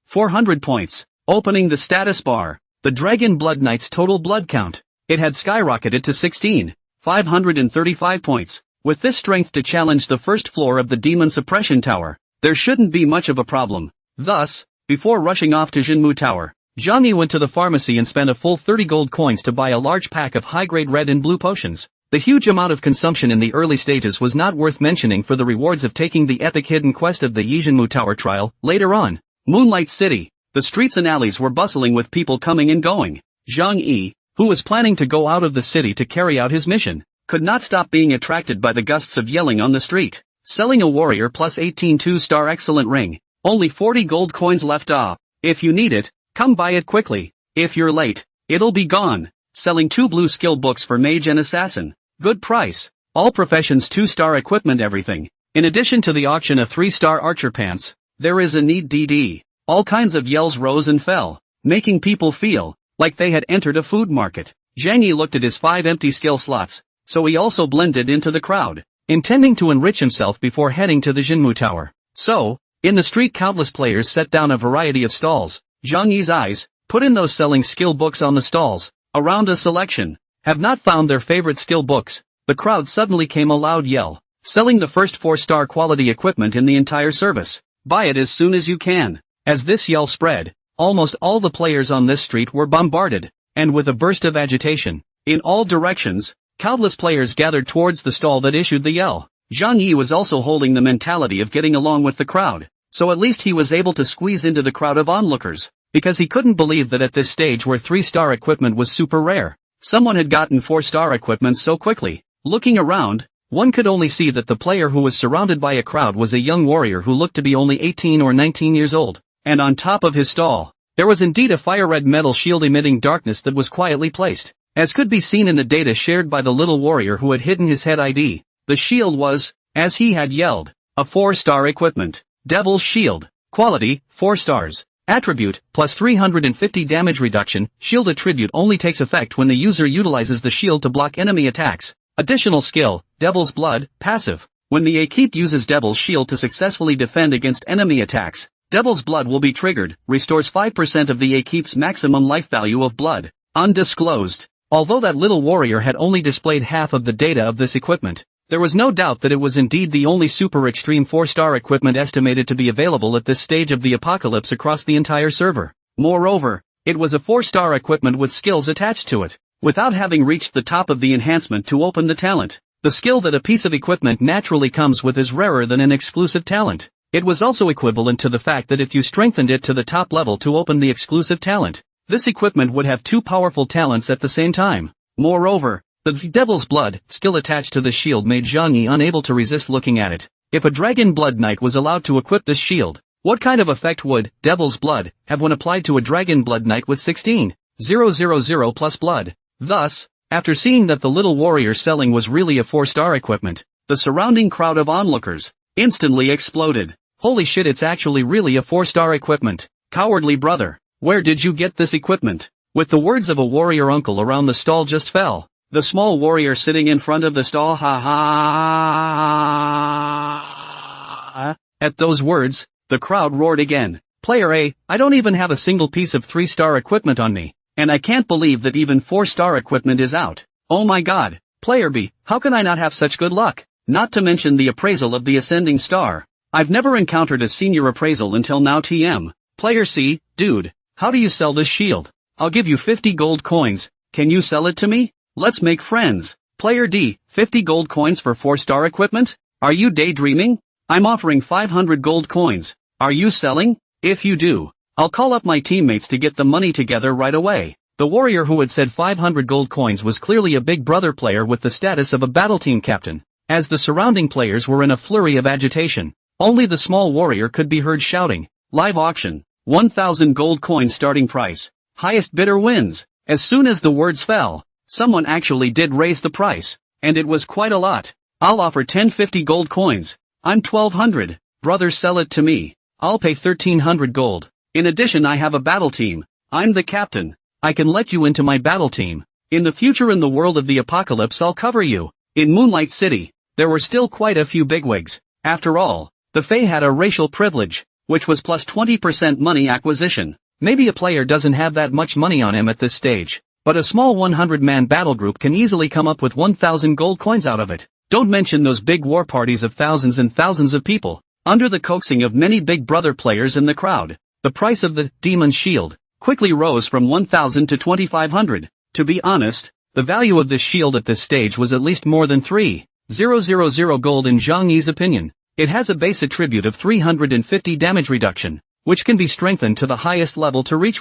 400 points, opening the status bar. The Dragon Blood Knight's total blood count, it had skyrocketed to 16,535 points. With this strength to challenge the first floor of the Demon Suppression Tower, there shouldn't be much of a problem. Thus, before rushing off to Jinmu Tower, Zhang Yi went to the pharmacy and spent a full 30 gold coins to buy a large pack of high-grade red and blue potions. The huge amount of consumption in the early stages was not worth mentioning for the rewards of taking the epic hidden quest of the Yijinmu Tower trial later on. Moonlight City. The streets and alleys were bustling with people coming and going. Zhang Yi, who was planning to go out of the city to carry out his mission, could not stop being attracted by the gusts of yelling on the street. Selling a warrior plus 18 2-star excellent ring. Only 40 gold coins left off. If you need it, come buy it quickly. If you're late, it'll be gone. Selling 2 blue skill books for mage and assassin. Good price. All professions 2-star equipment everything. In addition to the auction of 3-star archer pants, there is a neat DD. All kinds of yells rose and fell, making people feel like they had entered a food market. Zhang Yi looked at his 5 empty skill slots, so he also blended into the crowd, intending to enrich himself before heading to the Jinmu Tower. So, in the street countless players set down a variety of stalls. Zhang Yi's eyes, put in those selling skill books on the stalls, around a selection, have not found their favorite skill books. The crowd suddenly came a loud yell, selling the first 4-star quality equipment in the entire service. Buy it as soon as you can. As this yell spread, almost all the players on this street were bombarded, and with a burst of agitation, in all directions, countless players gathered towards the stall that issued the yell. Zhang Yi was also holding the mentality of getting along with the crowd, so at least he was able to squeeze into the crowd of onlookers, because he couldn't believe that at this stage where 3-star equipment was super rare, someone had gotten 4-star equipment so quickly. Looking around, one could only see that the player who was surrounded by a crowd was a young warrior who looked to be only 18 or 19 years old, and on top of his stall, there was indeed a fire-red metal shield emitting darkness that was quietly placed. As could be seen in the data shared by the little warrior who had hidden his head ID, the shield was, as he had yelled, a 4-star equipment. Devil's Shield. Quality, 4 stars. Attribute, plus 350 damage reduction. Shield attribute only takes effect when the user utilizes the shield to block enemy attacks. Additional skill, Devil's Blood, passive. When the Akeep uses Devil's Shield to successfully defend against enemy attacks, Devil's Blood will be triggered, restores 5% of the Akeep's maximum life value of blood. Undisclosed. Although that little warrior had only displayed half of the data of this equipment, there was no doubt that it was indeed the only super extreme 4-star equipment estimated to be available at this stage of the apocalypse across the entire server. Moreover, it was a 4-star equipment with skills attached to it. Without having reached the top of the enhancement to open the talent, the skill that a piece of equipment naturally comes with is rarer than an exclusive talent. It was also equivalent to the fact that if you strengthened it to the top level to open the exclusive talent, this equipment would have 2 powerful talents at the same time. Moreover, the Devil's Blood skill attached to the shield made Zhang Yi unable to resist looking at it. If a Dragon Blood Knight was allowed to equip this shield, what kind of effect would Devil's Blood have when applied to a Dragon Blood Knight with 16,000 plus blood? Thus, after seeing that the little warrior selling was really a 4-star equipment, the surrounding crowd of onlookers instantly exploded. Holy shit, it's actually really a 4-star equipment. Cowardly brother, where did you get this equipment? With the words of a warrior uncle around the stall just fell. The small warrior sitting in front of the stall At those words, the crowd roared again. Player A, I don't even have a single piece of 3-star equipment on me. And I can't believe that even 4-star equipment is out. Oh my god. Player B, how can I not have such good luck? Not to mention the appraisal of the ascending star. I've never encountered a senior appraisal until now TM. Player C, dude, how do you sell this shield? I'll give you 50 gold coins, can you sell it to me? Let's make friends. Player D, 50 gold coins for 4-star equipment? Are you daydreaming? I'm offering 500 gold coins. Are you selling? If you do, I'll call up my teammates to get the money together right away. The warrior who had said 500 gold coins was clearly a big brother player with the status of a battle team captain. As the surrounding players were in a flurry of agitation, only the small warrior could be heard shouting, "Live auction, 1,000 gold coins starting price. Highest bidder wins." As soon as the words fell, someone actually did raise the price, and it was quite a lot. "I'll offer 1050 gold coins. I'm 1200. Brother, sell it to me. I'll pay 1300 gold. In addition, I have a battle team. I'm the captain. I can let you into my battle team. In the future, in the world of the apocalypse, I'll cover you." In Moonlight City, there were still quite a few bigwigs. After all, the Fae had a racial privilege, which was plus 20% money acquisition. Maybe a player doesn't have that much money on him at this stage, but a small 100-man battle group can easily come up with 1,000 gold coins out of it. Don't mention those big war parties of thousands and thousands of people. Under the coaxing of many big brother players in the crowd, the price of the Demon's Shield quickly rose from 1,000 to 2,500. To be honest, the value of this shield at this stage was at least more than 3,000 gold in Zhang Yi's opinion. It has a base attribute of 350 damage reduction, which can be strengthened to the highest level to reach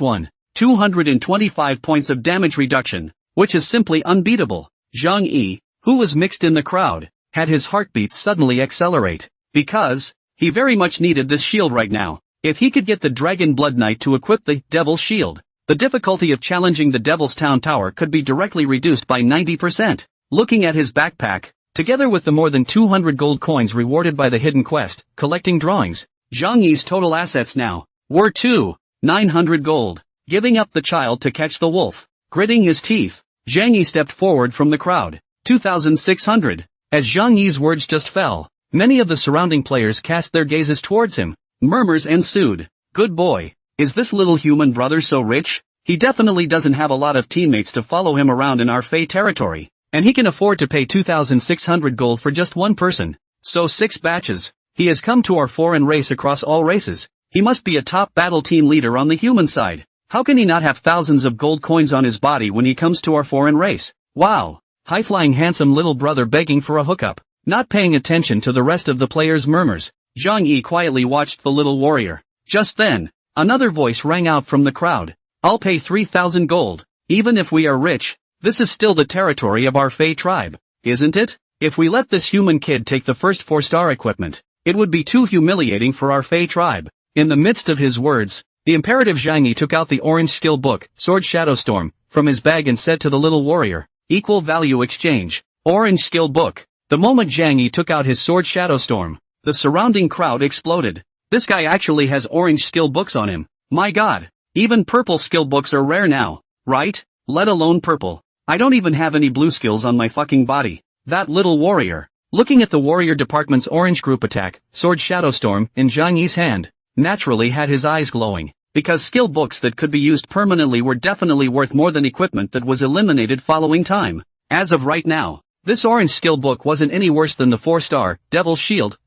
225 points of damage reduction, which is simply unbeatable. Zhang Yi, who was mixed in the crowd, had his heartbeat suddenly accelerate, because he very much needed this shield right now. If he could get the Dragon Blood Knight to equip the Devil's Shield, the difficulty of challenging the Devil's Town Tower could be directly reduced by 90%. Looking at his backpack, together with the more than 200 gold coins rewarded by the hidden quest, collecting drawings, Zhang Yi's total assets now were 2,900 gold. Giving up the child to catch the wolf, gritting his teeth, Zhang Yi stepped forward from the crowd. 2,600. As Zhang Yi's words just fell, many of the surrounding players cast their gazes towards him. Murmurs ensued. Good boy. Is this little human brother so rich? He definitely doesn't have a lot of teammates to follow him around in our Fey territory, and he can afford to pay 2,600 gold for just one person. So 6 batches. He has come to our foreign race across all races. He must be a top battle team leader on the human side. How can he not have thousands of gold coins on his body when he comes to our foreign race? Wow. High-flying handsome little brother begging for a hookup. Not paying attention to the rest of the players' murmurs, Zhang Yi quietly watched the little warrior. Just then, another voice rang out from the crowd. I'll pay 3,000 gold. Even if we are rich, this is still the territory of our Fey tribe, isn't it? If we let this human kid take the first 4-star equipment, it would be too humiliating for our Fey tribe. In the midst of his words, the imperative Zhang Yi took out the orange skill book, Sword Shadowstorm, from his bag and said to the little warrior, "Equal value exchange. Orange skill book." The moment Zhang Yi took out his Sword Shadowstorm, the surrounding crowd exploded. This guy actually has orange skill books on him. My god. Even purple skill books are rare now, right? Let alone purple. I don't even have any blue skills on my fucking body. That little warrior, looking at the warrior department's orange group attack, Sword Shadowstorm, in Zhang Yi's hand, naturally had his eyes glowing, because skill books that could be used permanently were definitely worth more than equipment that was eliminated following time. As of right now, this orange skill book wasn't any worse than the 4-star Devil's Shield.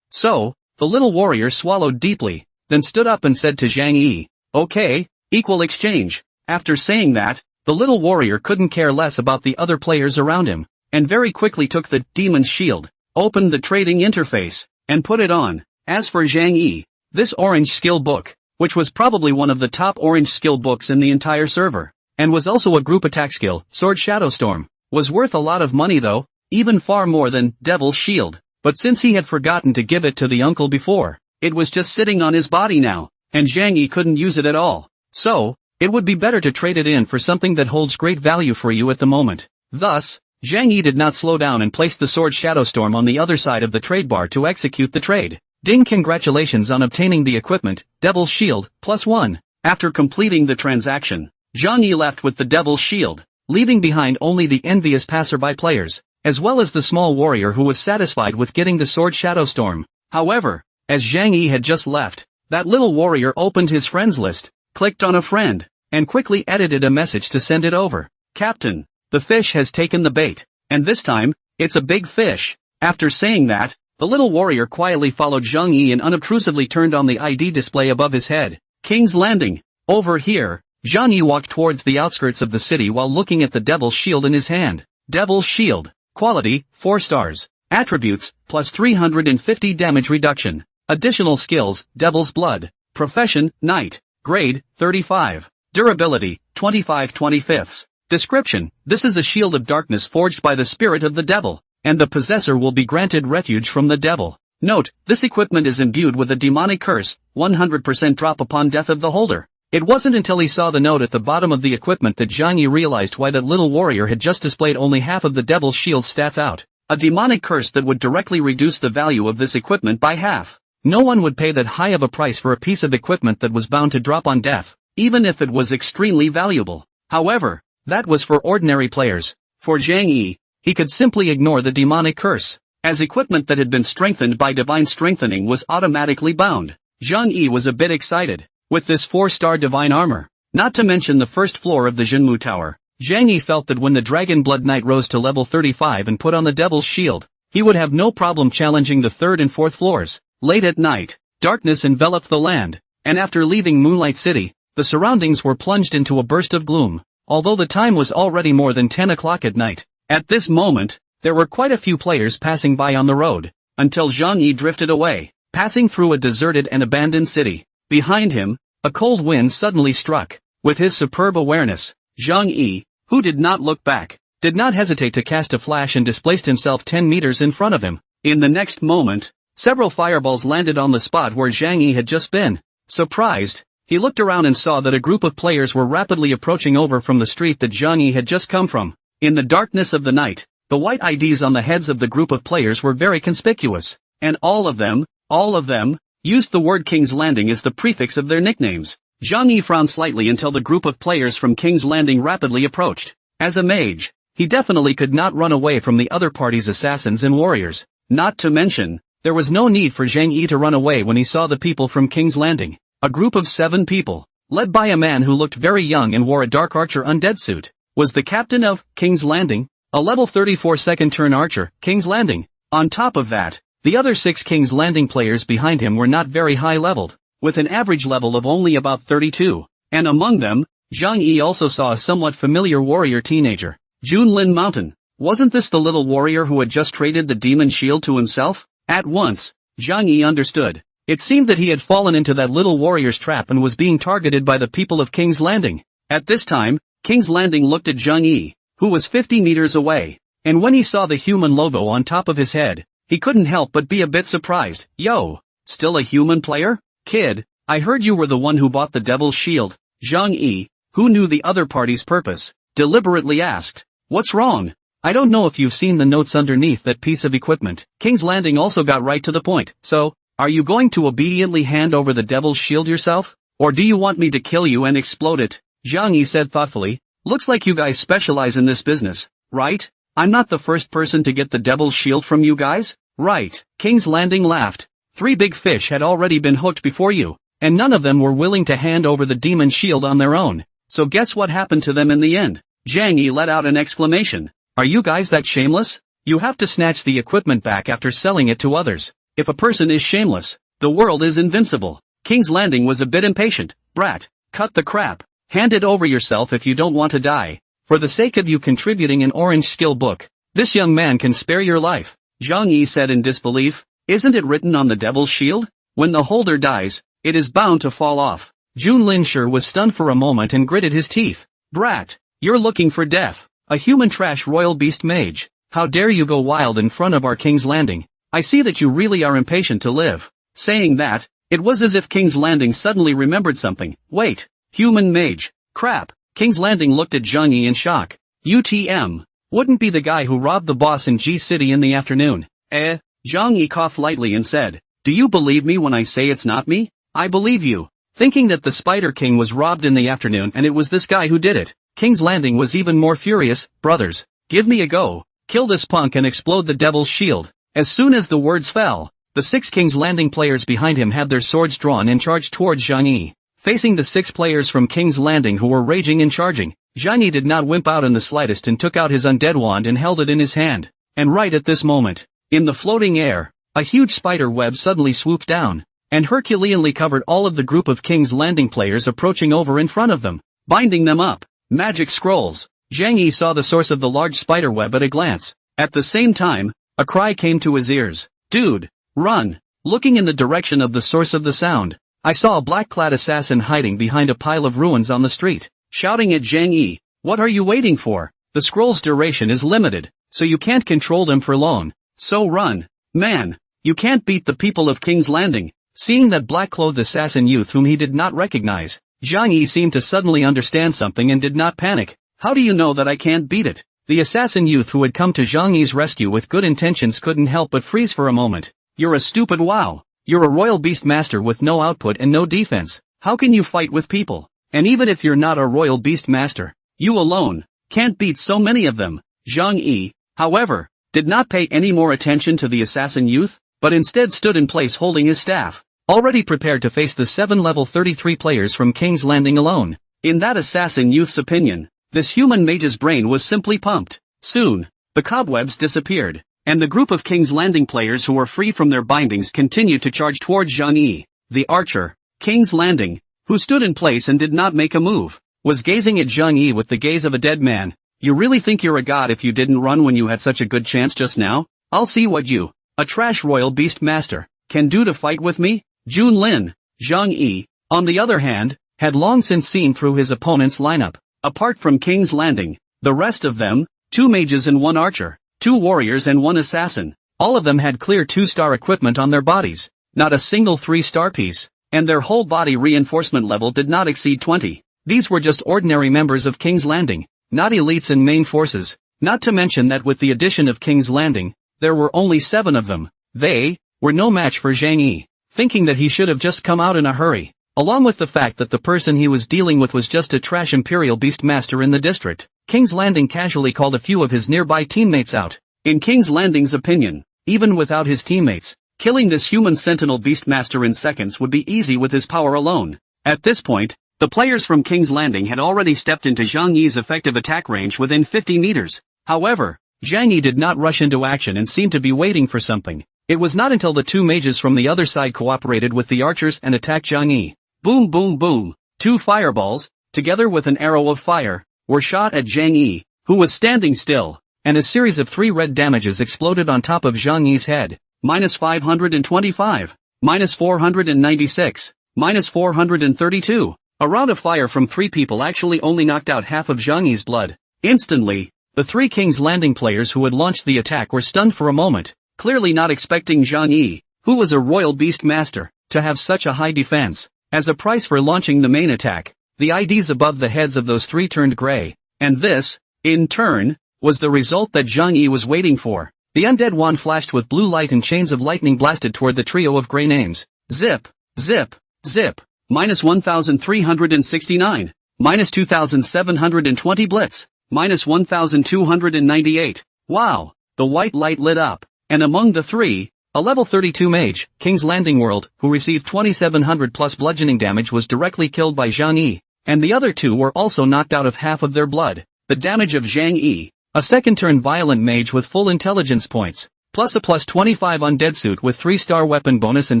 So, the little warrior swallowed deeply, then stood up and said to Zhang Yi, "Okay, equal exchange." After saying that, the little warrior couldn't care less about the other players around him, and very quickly took the Demon's Shield, opened the trading interface, and put it on. As for Zhang Yi, this orange skill book, which was probably one of the top orange skill books in the entire server, and was also a group attack skill, Sword Shadowstorm, was worth a lot of money though, even far more than Devil's Shield. But since he had forgotten to give it to the uncle before, it was just sitting on his body now, and Zhang Yi couldn't use it at all. So, it would be better to trade it in for something that holds great value for you at the moment. Thus, Zhang Yi did not slow down and placed the Sword Shadowstorm on the other side of the trade bar to execute the trade. Ding! Congratulations on obtaining the equipment, Devil's Shield, +1. After completing the transaction, Zhang Yi left with the Devil's Shield, leaving behind only the envious passerby players, as well as the small warrior who was satisfied with getting the Sword Shadowstorm. However, as Zhang Yi had just left, that little warrior opened his friends list, clicked on a friend, and quickly edited a message to send it over. Captain, the fish has taken the bait, and this time, it's a big fish. After saying that, the little warrior quietly followed Zhang Yi and unobtrusively turned on the ID display above his head. King's Landing. Over here, Zhang Yi walked towards the outskirts of the city while looking at the Devil's Shield in his hand. Devil's Shield. Quality, 4 stars. Attributes, plus 350 damage reduction. Additional skills, Devil's Blood. Profession, Knight. Grade, 35. Durability, 25/25. Description: this is a shield of darkness forged by the spirit of the devil, and the possessor will be granted refuge from the devil. Note, this equipment is imbued with a demonic curse, 100% drop upon death of the holder. It wasn't until he saw the note at the bottom of the equipment that Zhang Yi realized why that little warrior had just displayed only half of the Devil's Shield stats out. A demonic curse that would directly reduce the value of this equipment by half. No one would pay that high of a price for a piece of equipment that was bound to drop on death, even if it was extremely valuable. However, that was for ordinary players. For Zhang Yi, he could simply ignore the demonic curse, as equipment that had been strengthened by divine strengthening was automatically bound. Zhang Yi was a bit excited. With this 4-star divine armor, not to mention the first floor of the Jinmu Tower, Zhang Yi felt that when the Dragon Blood Knight rose to level 35 and put on the Devil's Shield, he would have no problem challenging the 3rd and 4th floors. Late at night, darkness enveloped the land, and after leaving Moonlight City, the surroundings were plunged into a burst of gloom, although the time was already more than 10 o'clock at night. At this moment, there were quite a few players passing by on the road, until Zhang Yi drifted away, passing through a deserted and abandoned city. Behind him, a cold wind suddenly struck. With his superb awareness, Zhang Yi, who did not look back, did not hesitate to cast a flash and displaced himself 10 meters in front of him. In the next moment, several fireballs landed on the spot where Zhang Yi had just been. Surprised, he looked around and saw that a group of players were rapidly approaching over from the street that Zhang Yi had just come from. In the darkness of the night, the white IDs on the heads of the group of players were very conspicuous, and all of them, used the word King's Landing as the prefix of their nicknames. Zhang Yi frowned slightly until the group of players from King's Landing rapidly approached. As a mage, he definitely could not run away from the other party's assassins and warriors. Not to mention, there was no need for Zhang Yi to run away when he saw the people from King's Landing. A group of 7 people, led by a man who looked very young and wore a dark archer undead suit, was the captain of King's Landing, a level 34 second turn archer, King's Landing. On top of that, the other 6 King's Landing players behind him were not very high leveled, with an average level of only about 32, and among them, Zhang Yi also saw a somewhat familiar warrior teenager, Junlin Mountain. Wasn't this the little warrior who had just traded the demon shield to himself? At once, Zhang Yi understood. It seemed that he had fallen into that little warrior's trap and was being targeted by the people of King's Landing. At this time, King's Landing looked at Zhang Yi, who was 50 meters away, and when he saw the human logo on top of his head, he couldn't help but be a bit surprised. Yo, still a human player? Kid, I heard you were the one who bought the Devil's Shield. Zhang Yi, who knew the other party's purpose, deliberately asked. What's wrong? I don't know if you've seen the notes underneath that piece of equipment. King's Landing also got right to the point. So, are you going to obediently hand over the Devil's Shield yourself? Or do you want me to kill you and explode it? Zhang Yi said thoughtfully. Looks like you guys specialize in this business, right? I'm not the first person to get the Devil's Shield from you guys? Right. King's Landing laughed. 3 big fish had already been hooked before you, and none of them were willing to hand over the demon shield on their own. So guess what happened to them in the end? Zhang Yi let out an exclamation. Are you guys that shameless? You have to snatch the equipment back after selling it to others. If a person is shameless, the world is invincible. King's Landing was a bit impatient. Brat, cut the crap. Hand it over yourself if you don't want to die. For the sake of you contributing an orange skill book, this young man can spare your life. Zhang Yi said in disbelief. Isn't it written on the Devil's Shield? When the holder dies, it is bound to fall off. Junlin Shi was stunned for a moment and gritted his teeth. Brat, you're looking for death. A human trash royal beast mage. How dare you go wild in front of our King's Landing? I see that you really are impatient to live. Saying that, it was as if King's Landing suddenly remembered something. Wait, human mage. Crap. King's Landing looked at Zhang Yi in shock. UTM. Wouldn't be the guy who robbed the boss in G City in the afternoon. Zhang Yi coughed lightly and said, do you believe me when I say it's not me? I believe you. Thinking that the Spider King was robbed in the afternoon and it was this guy who did it, King's Landing was even more furious. Brothers, give me a go. Kill this punk and explode the Devil's Shield. As soon as the words fell, the 6 King's Landing players behind him had their swords drawn and charged towards Zhang Yi. Facing the 6 players from King's Landing who were raging and charging, Zhang Yi did not wimp out in the slightest and took out his undead wand and held it in his hand. And right at this moment, in the floating air, a huge spider web suddenly swooped down, and Herculeanly covered all of the group of King's Landing players approaching over in front of them. Binding them up. Magic scrolls. Zhang Yi saw the source of the large spider web at a glance. At the same time, a cry came to his ears. Dude! Run! Looking in the direction of the source of the sound, I saw a black-clad assassin hiding behind a pile of ruins on the street, shouting at Zhang Yi, "What are you waiting for? The scroll's duration is limited, so you can't control them for long. So run. Man! You can't beat the people of King's Landing." Seeing that black-clothed assassin youth whom he did not recognize, Zhang Yi seemed to suddenly understand something and did not panic. "How do you know that I can't beat it?" The assassin youth who had come to Zhang Yi's rescue with good intentions couldn't help but freeze for a moment. "You're a stupid wow. You're a royal beast master with no output and no defense. How can you fight with people? And even if you're not a royal beast master, you alone can't beat so many of them." Zhang Yi, however, did not pay any more attention to the assassin youth, but instead stood in place holding his staff, already prepared to face the 7 level 33 players from King's Landing alone. In that assassin youth's opinion, this human mage's brain was simply pumped. Soon, the cobwebs disappeared, and the group of King's Landing players who were free from their bindings continued to charge towards Zhang Yi. The archer, King's Landing, who stood in place and did not make a move, was gazing at Zhang Yi with the gaze of a dead man. "You really think you're a god if you didn't run when you had such a good chance just now? I'll see what you, a trash royal beast master, can do to fight with me?" Jun Lin, Zhang Yi, on the other hand, had long since seen through his opponent's lineup. Apart from King's Landing, the rest of them, 2 mages and 1 archer, 2 warriors and 1 assassin, all of them had clear 2-star equipment on their bodies, not a single 3-star piece, and their whole body reinforcement level did not exceed 20. These were just ordinary members of King's Landing, not elites and main forces, not to mention that with the addition of King's Landing, there were only 7 of them. They were no match for Zhang Yi, thinking that he should have just come out in a hurry, along with the fact that the person he was dealing with was just a trash imperial beast master in the district. King's Landing casually called a few of his nearby teammates out. In King's Landing's opinion, even without his teammates, killing this human sentinel beast master in seconds would be easy with his power alone. At this point, the players from King's Landing had already stepped into Zhang Yi's effective attack range within 50 meters. However, Zhang Yi did not rush into action and seemed to be waiting for something. It was not until the 2 mages from the other side cooperated with the archers and attacked Zhang Yi. Boom boom boom, 2 fireballs, together with an arrow of fire, were shot at Zhang Yi, who was standing still, and a series of 3 red damages exploded on top of Zhang Yi's head. -525, -496, -432. A round of fire from 3 people actually only knocked out half of Zhang Yi's blood. Instantly, the 3 King's Landing players who had launched the attack were stunned for a moment, clearly not expecting Zhang Yi, who was a royal beast master, to have such a high defense. As a price for launching the main attack, the IDs above the heads of those 3 turned gray, and this, in turn, was the result that Zhang Yi was waiting for. The undead wand flashed with blue light and chains of lightning blasted toward the trio of gray names. Zip, zip, zip, -1369, -2720 blitz, -1298. Wow, the white light lit up, and among the 3, a level 32 mage, King's Landing World, who received 2700 plus bludgeoning damage was directly killed by Zhang Yi, and the other 2 were also knocked out of half of their blood. The damage of Zhang Yi, a second-turn violent mage with full intelligence points, plus a +25 undead suit with 3-star weapon bonus and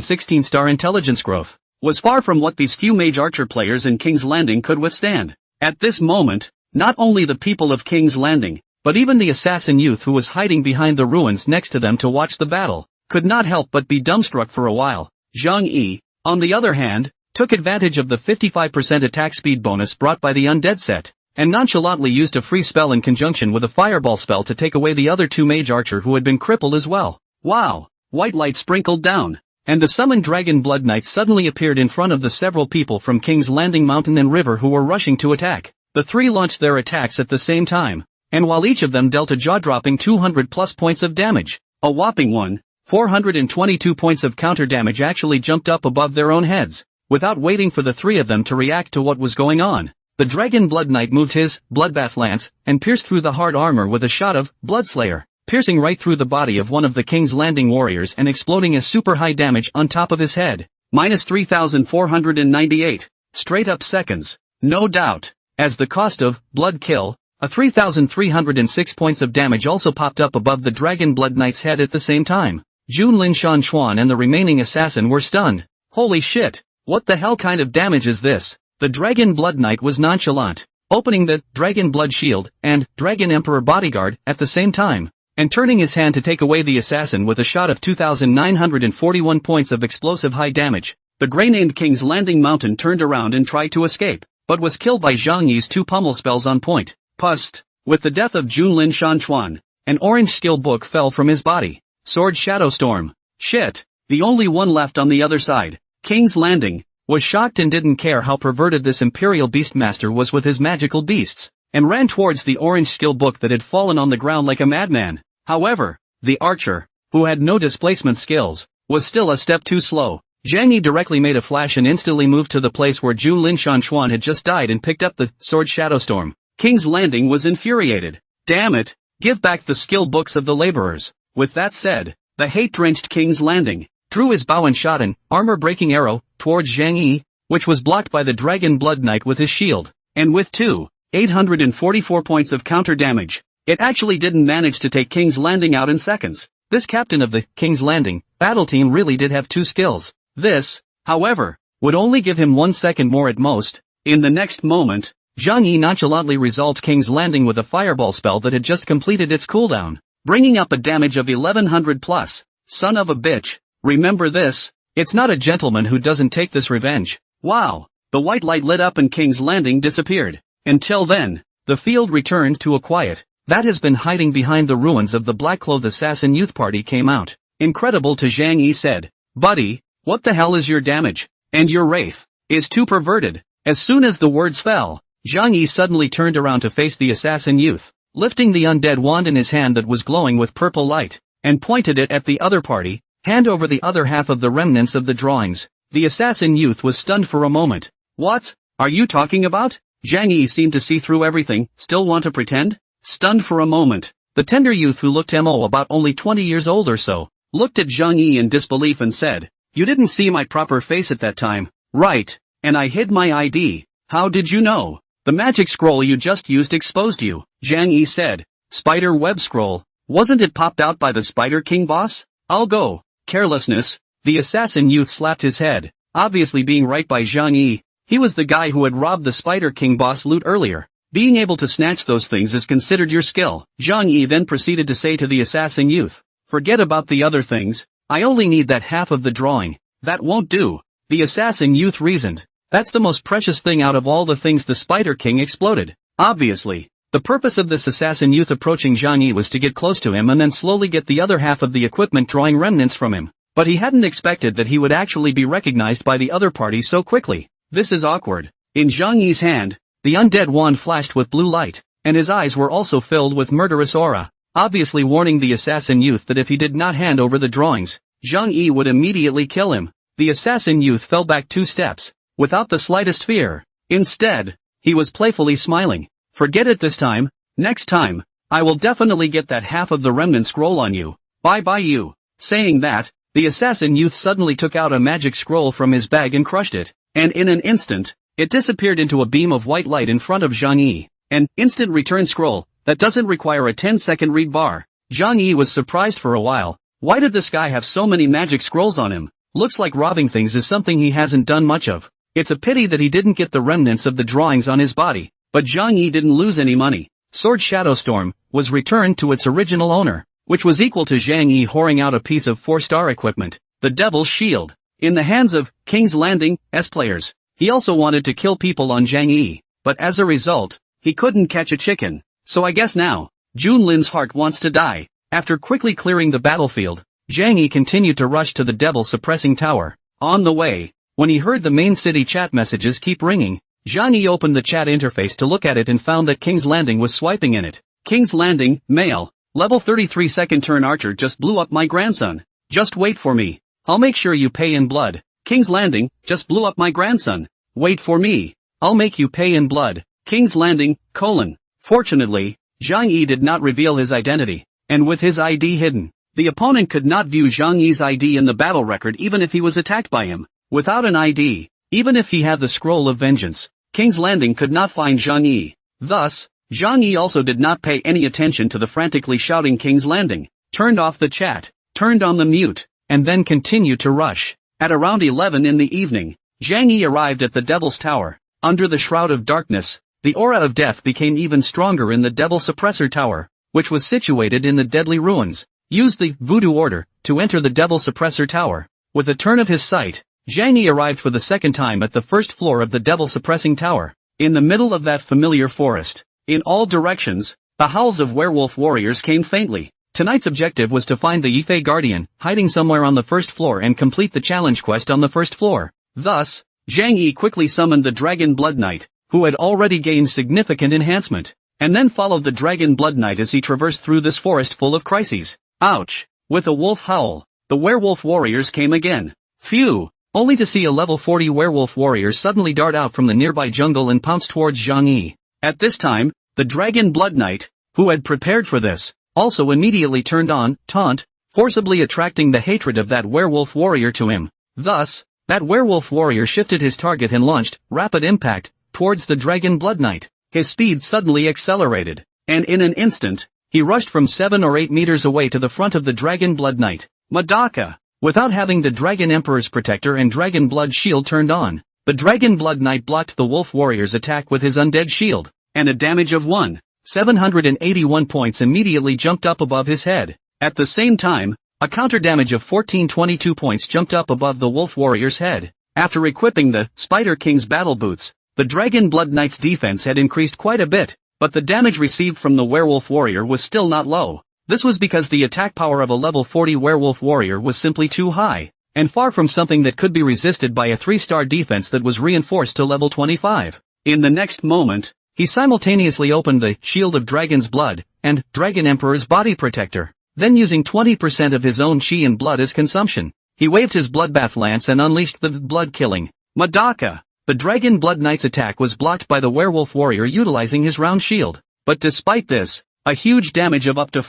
16-star intelligence growth, was far from what these few mage archer players in King's Landing could withstand. At this moment, not only the people of King's Landing, but even the assassin youth who was hiding behind the ruins next to them to watch the battle, could not help but be dumbstruck for a while. Zhang Yi, on the other hand, took advantage of the 55% attack speed bonus brought by the undead set, and nonchalantly used a free spell in conjunction with a fireball spell to take away the other 2 mage archer who had been crippled as well. Wow! White light sprinkled down, and the summoned dragon blood knight suddenly appeared in front of the several people from King's Landing mountain and river who were rushing to attack. The 3 launched their attacks at the same time, and while each of them dealt a jaw-dropping 200 plus points of damage, a whopping 422 points of counter damage actually jumped up above their own heads. Without waiting for the 3 of them to react to what was going on, the Dragon Blood Knight moved his Bloodbath Lance and pierced through the hard armor with a shot of Bloodslayer, piercing right through the body of one of the King's Landing warriors and exploding as super high damage on top of his head. -3498. Straight up seconds. No doubt. As the cost of Blood Kill, a 3,306 points of damage also popped up above the Dragon Blood Knight's head at the same time. Jun Lin Shan Chuan and the remaining assassin were stunned. Holy shit! What the hell kind of damage is this? The Dragon Blood Knight was nonchalant, opening the Dragon Blood Shield and Dragon Emperor Bodyguard at the same time, and turning his hand to take away the assassin with a shot of 2,941 points of explosive high damage. The Grey-named King's Landing Mountain turned around and tried to escape, but was killed by Zhang Yi's 2 pummel spells on point. Pust. With the death of Junlin Shanchuan, an orange skill book fell from his body. Sword Shadow Storm. Shit. The only one left on the other side, King's Landing, was shocked and didn't care how perverted this Imperial Beastmaster was with his magical beasts, and ran towards the orange skill book that had fallen on the ground like a madman. However, the archer, who had no displacement skills, was still a step too slow. Zhang Yi directly made a flash and instantly moved to the place where Junlin Shanchuan had just died and picked up the Sword Shadow Storm. King's Landing was infuriated. Damn it, give back the skill books of the laborers. With that said, the hate-drenched King's Landing drew his bow and shot an armor-breaking arrow towards Zhang Yi, which was blocked by the Dragon Blood Knight with his shield, and with 844 points of counter damage. It actually didn't manage to take King's Landing out in seconds. This captain of the King's Landing battle team really did have 2 skills. This, however, would only give him 1 second more at most. In the next moment, Zhang Yi nonchalantly resolved King's Landing with a fireball spell that had just completed its cooldown, bringing up a damage of 1100 plus. Son of a bitch. Remember this, it's not a gentleman who doesn't take this revenge. Wow. The white light lit up and King's Landing disappeared. Until then, the field returned to a quiet that has been hiding behind the ruins of the black-clothed assassin youth party came out. Incredible to Zhang Yi said, "Buddy, what the hell is your damage? And your wraith is too perverted." As soon as the words fell, Zhang Yi suddenly turned around to face the assassin youth, lifting the undead wand in his hand that was glowing with purple light, and pointed it at the other party. Hand over the other half of the remnants of the drawings. The assassin youth was stunned for a moment. What are you talking about? Zhang Yi seemed to see through everything. Still want to pretend? Stunned for a moment. The tender youth, who looked about only 20 years old or so, looked at Zhang Yi in disbelief and said, "You didn't see my proper face at that time, right? And I hid my ID. How did you know? The magic scroll you just used exposed you." Zhang Yi said, "Spider web scroll. Wasn't it popped out by the Spider King boss? I'll go." Carelessness. The assassin youth slapped his head, obviously being right by Zhang Yi. He was the guy who had robbed the Spider King boss loot earlier. Being able to snatch those things is considered your skill. Zhang Yi then proceeded to say to the assassin youth, "Forget about the other things. I only need that half of the drawing." "That won't do," the assassin youth reasoned. "That's the most precious thing out of all the things the Spider King exploded." Obviously, the purpose of this assassin youth approaching Zhang Yi was to get close to him and then slowly get the other half of the equipment drawing remnants from him. But he hadn't expected that he would actually be recognized by the other party so quickly. This is awkward. In Zhang Yi's hand, the undead wand flashed with blue light, and his eyes were also filled with murderous aura, obviously warning the assassin youth that if he did not hand over the drawings, Zhang Yi would immediately kill him. The assassin youth fell back 2 steps, without the slightest fear. Instead, he was playfully smiling. "Forget it this time. Next time, I will definitely get that half of the remnant scroll on you. Bye-bye you." Saying that, the assassin youth suddenly took out a magic scroll from his bag and crushed it, and in an instant, it disappeared into a beam of white light in front of Zhang Yi. An instant return scroll that doesn't require a 10-second read bar. Zhang Yi was surprised for a while. Why did this guy have so many magic scrolls on him? Looks like robbing things is something he hasn't done much of. It's a pity that he didn't get the remnants of the drawings on his body. But Zhang Yi didn't lose any money. Sword Shadow Storm was returned to its original owner, which was equal to Zhang Yi whoring out a piece of 4-star equipment, the Devil's Shield, in the hands of King's Landing players. He also wanted to kill people on Zhang Yi, but as a result, he couldn't catch a chicken. So I guess now, Junlin's heart wants to die. After quickly clearing the battlefield, Zhang Yi continued to rush to the Devil Suppressing Tower. On the way, when he heard the main city chat messages keep ringing, Zhang Yi opened the chat interface to look at it and found that King's Landing was swiping in it. King's Landing, male, level 33 second turn archer just blew up my grandson. Just wait for me. I'll make sure you pay in blood. King's Landing, just blew up my grandson. Wait for me. I'll make you pay in blood. King's Landing, : Fortunately, Zhang Yi did not reveal his identity, and with his ID hidden, the opponent could not view Zhang Yi's ID in the battle record even if he was attacked by him. Without an ID, even if he had the Scroll of Vengeance, King's Landing could not find Zhang Yi. Thus, Zhang Yi also did not pay any attention to the frantically shouting King's Landing, turned off the chat, turned on the mute, and then continued to rush. At around 11 in the evening, Zhang Yi arrived at the Devil's Tower. Under the shroud of darkness, the aura of death became even stronger in the Devil Suppressor Tower, which was situated in the deadly ruins. Use the voodoo order to enter the Devil Suppressor Tower. With a turn of his sight, Zhang Yi arrived for the second time at the first floor of the Devil Suppressing Tower. In the middle of that familiar forest, in all directions, the howls of werewolf warriors came faintly. Tonight's objective was to find the Yifei Guardian, hiding somewhere on the first floor, and complete the challenge quest on the first floor. Thus, Zhang Yi quickly summoned the Dragon Blood Knight, who had already gained significant enhancement, and then followed the Dragon Blood Knight as he traversed through this forest full of crises. Ouch! With a wolf howl, the werewolf warriors came again. Phew! Only to see a level 40 werewolf warrior suddenly dart out from the nearby jungle and pounce towards Zhang Yi. At this time, the Dragon Blood Knight, who had prepared for this, also immediately turned on taunt, forcibly attracting the hatred of that werewolf warrior to him. Thus, that werewolf warrior shifted his target and launched rapid impact towards the Dragon Blood Knight. His speed suddenly accelerated, and in an instant, he rushed from 7 or 8 meters away to the front of the Dragon Blood Knight. Madaka! Without having the Dragon Emperor's Protector and Dragon Blood Shield turned on, the Dragon Blood Knight blocked the Wolf Warrior's attack with his undead shield, and a damage of 781 points immediately jumped up above his head. At the same time, a counter damage of 1422 points jumped up above the Wolf Warrior's head. After equipping the Spider King's battle boots, the Dragon Blood Knight's defense had increased quite a bit, but the damage received from the Werewolf Warrior was still not low. This was because the attack power of a level 40 Werewolf Warrior was simply too high, and far from something that could be resisted by a 3-star defense that was reinforced to level 25. In the next moment, he simultaneously opened the Shield of Dragon's Blood and Dragon Emperor's Body Protector. Then using 20% of his own chi and blood as consumption, he waved his Bloodbath Lance and unleashed the blood-killing Madaka. The Dragon Blood Knight's attack was blocked by the Werewolf Warrior utilizing his round shield. But despite this, a huge damage of up to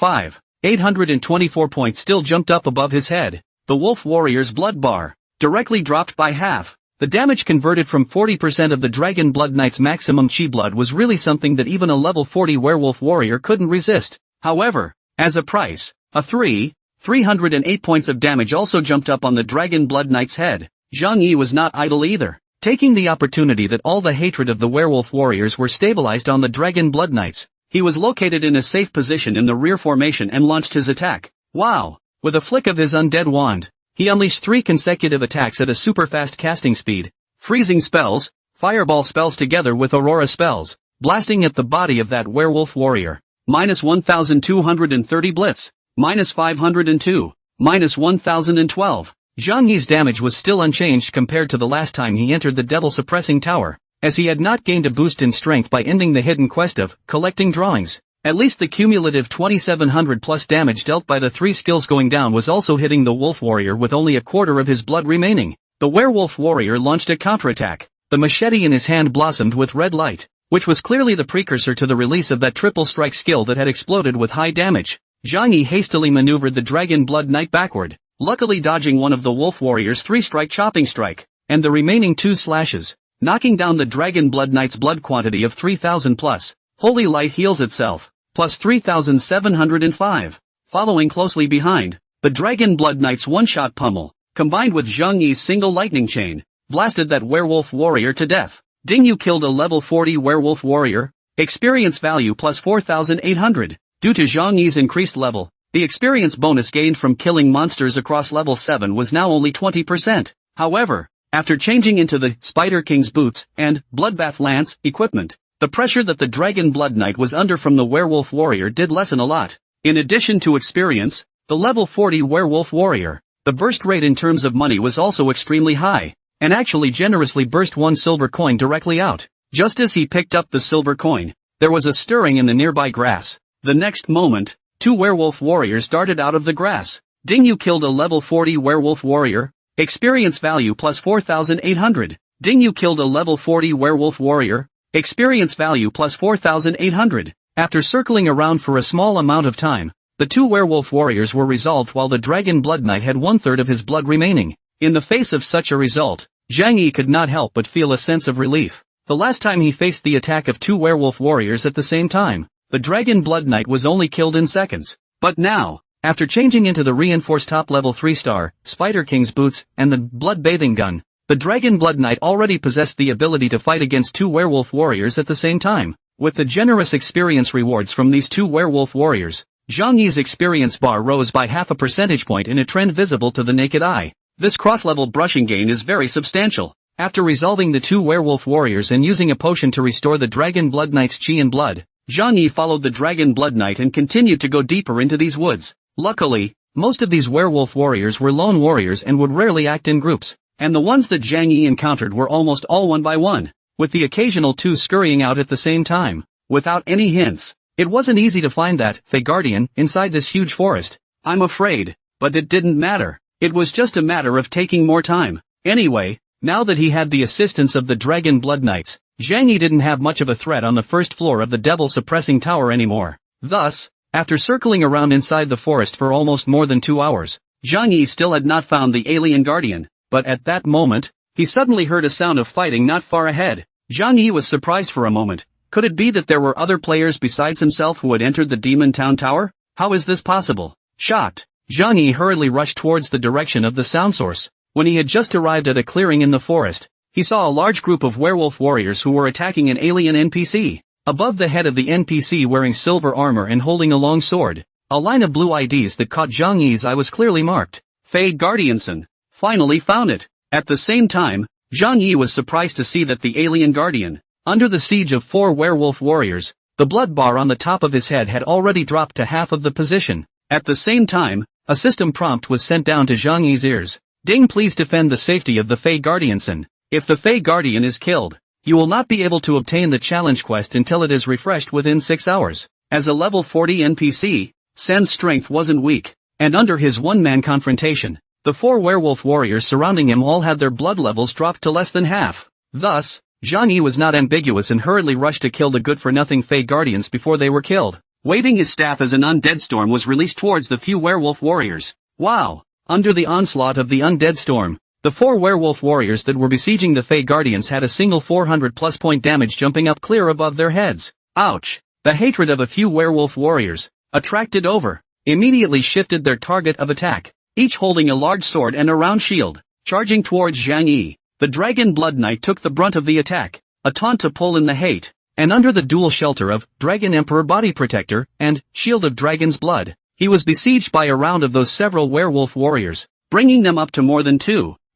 824 points still jumped up above his head. The Wolf Warrior's blood bar directly dropped by half. The damage converted from 40% of the Dragon Blood Knight's maximum chi blood was really something that even a level 40 Werewolf Warrior couldn't resist. However, as a price, 308 points of damage also jumped up on the Dragon Blood Knight's head. Zhang Yi was not idle either. Taking the opportunity that all the hatred of the Werewolf Warriors were stabilized on the Dragon Blood Knights, he was located in a safe position in the rear formation and launched his attack. Wow! With a flick of his undead wand, he unleashed 3 consecutive attacks at a super fast casting speed, freezing spells, fireball spells together with aurora spells, blasting at the body of that Werewolf Warrior. -1230 blitz, -502, -1012. Zhang Yi's damage was still unchanged compared to the last time he entered the Devil Suppressing Tower, as he had not gained a boost in strength by ending the hidden quest of collecting drawings. At least the cumulative 2700 plus damage dealt by the 3 skills going down was also hitting the Wolf Warrior with only a quarter of his blood remaining. The Werewolf Warrior launched a counterattack. The machete in his hand blossomed with red light, which was clearly the precursor to the release of that triple strike skill that had exploded with high damage. Zhang Yi hastily maneuvered the Dragon Blood Knight backward, luckily dodging one of the Wolf Warrior's 3-strike chopping strike, and the remaining 2 slashes, knocking down the Dragon Blood Knight's blood quantity of 3000 plus. Holy Light heals itself, plus 3705. Following closely behind, the Dragon Blood Knight's one-shot pummel, combined with Zhang Yi's single lightning chain, blasted that Werewolf Warrior to death. Ding Yu killed a level 40 Werewolf Warrior, experience value plus 4800. Due to Zhang Yi's increased level, the experience bonus gained from killing monsters across level 7 was now only 20%. However, after changing into the Spider King's boots and Bloodbath Lance equipment, the pressure that the Dragon Blood Knight was under from the Werewolf Warrior did lessen a lot. In addition to experience, the level 40 Werewolf Warrior, the burst rate in terms of money was also extremely high, and actually generously burst 1 silver coin directly out. Just as he picked up the silver coin, there was a stirring in the nearby grass. The next moment, 2 Werewolf Warriors darted out of the grass. Ding Yu killed a level 40 Werewolf Warrior, experience value plus 4800. Ding Yu killed a level 40 Werewolf Warrior, experience value plus 4800. After circling around for a small amount of time, the 2 Werewolf Warriors were resolved while the Dragon Blood Knight had 1/3 of his blood remaining. In the face of such a result, Zhang Yi could not help but feel a sense of relief. The last time he faced the attack of 2 Werewolf Warriors at the same time, the Dragon Blood Knight was only killed in seconds. But now, after changing into the reinforced top-level 3-star, Spider King's boots, and the blood-bathing gun, The Dragon Blood Knight already possessed the ability to fight against two werewolf warriors at the same time. With the generous experience rewards from these two werewolf warriors, Zhang Yi's experience bar rose by half a percentage point in a trend visible to the naked eye. This cross-level brushing gain is very substantial. After resolving the two werewolf warriors and using a potion to restore the Dragon Blood Knight's chi and blood, Zhang Yi followed the Dragon Blood Knight and continued to go deeper into these woods. Luckily, most of these werewolf warriors were lone warriors and would rarely act in groups, and the ones that Zhang Yi encountered were almost all one by one, with the occasional two scurrying out at the same time. Without any hints, it wasn't easy to find that Fey Guardian inside this huge forest, I'm afraid, but it didn't matter. It was just a matter of taking more time. Anyway, now that he had the assistance of the Dragon Blood Knights, Zhang Yi didn't have much of a threat on the first floor of the Devil Suppressing Tower anymore. Thus, after circling around inside the forest for almost more than 2 hours, Zhang Yi still had not found the alien guardian, but at that moment, he suddenly heard a sound of fighting not far ahead. Zhang Yi was surprised for a moment. Could it be that there were other players besides himself who had entered the Demon Town Tower? How is this possible? Shocked, Zhang Yi hurriedly rushed towards the direction of the sound source. When he had just arrived at a clearing in the forest, he saw a large group of werewolf warriors who were attacking an alien NPC. Above the head of the NPC wearing silver armor and holding a long sword, a line of blue IDs that caught Zhang Yi's eye was clearly marked. Fey Guardianson. Finally found it. At the same time, Zhang Yi was surprised to see that the alien guardian, under the siege of 4 werewolf warriors, the blood bar on the top of his head had already dropped to half of the position. At the same time, a system prompt was sent down to Zhang Yi's ears. Ding, please defend the safety of the Fey Guardianson. If the Fey Guardian is killed, you will not be able to obtain the challenge quest until it is refreshed within 6 hours. As a level 40 NPC, Sen's strength wasn't weak, and under his one-man confrontation, the 4 werewolf warriors surrounding him all had their blood levels dropped to less than half. Thus, Zhang Yi was not ambiguous and hurriedly rushed to kill the good-for-nothing Fey Guardians before they were killed. Waving his staff as an undead storm was released towards the few werewolf warriors. Wow! Under the onslaught of the undead storm, the 4 werewolf warriors that were besieging the Fey Guardians had a single 400+ point damage jumping up clear above their heads. Ouch! The hatred of a few werewolf warriors, attracted over, immediately shifted their target of attack, each holding a large sword and a round shield, charging towards Zhang Yi. The Dragon Blood Knight took the brunt of the attack, a taunt to pull in the hate, and under the dual shelter of Dragon Emperor Body Protector and Shield of Dragon's Blood, he was besieged by a round of those several werewolf warriors, bringing them up to more than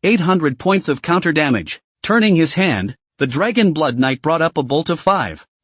800 points of counter damage. Turning his hand, the Dragon Blood Knight brought up a bolt of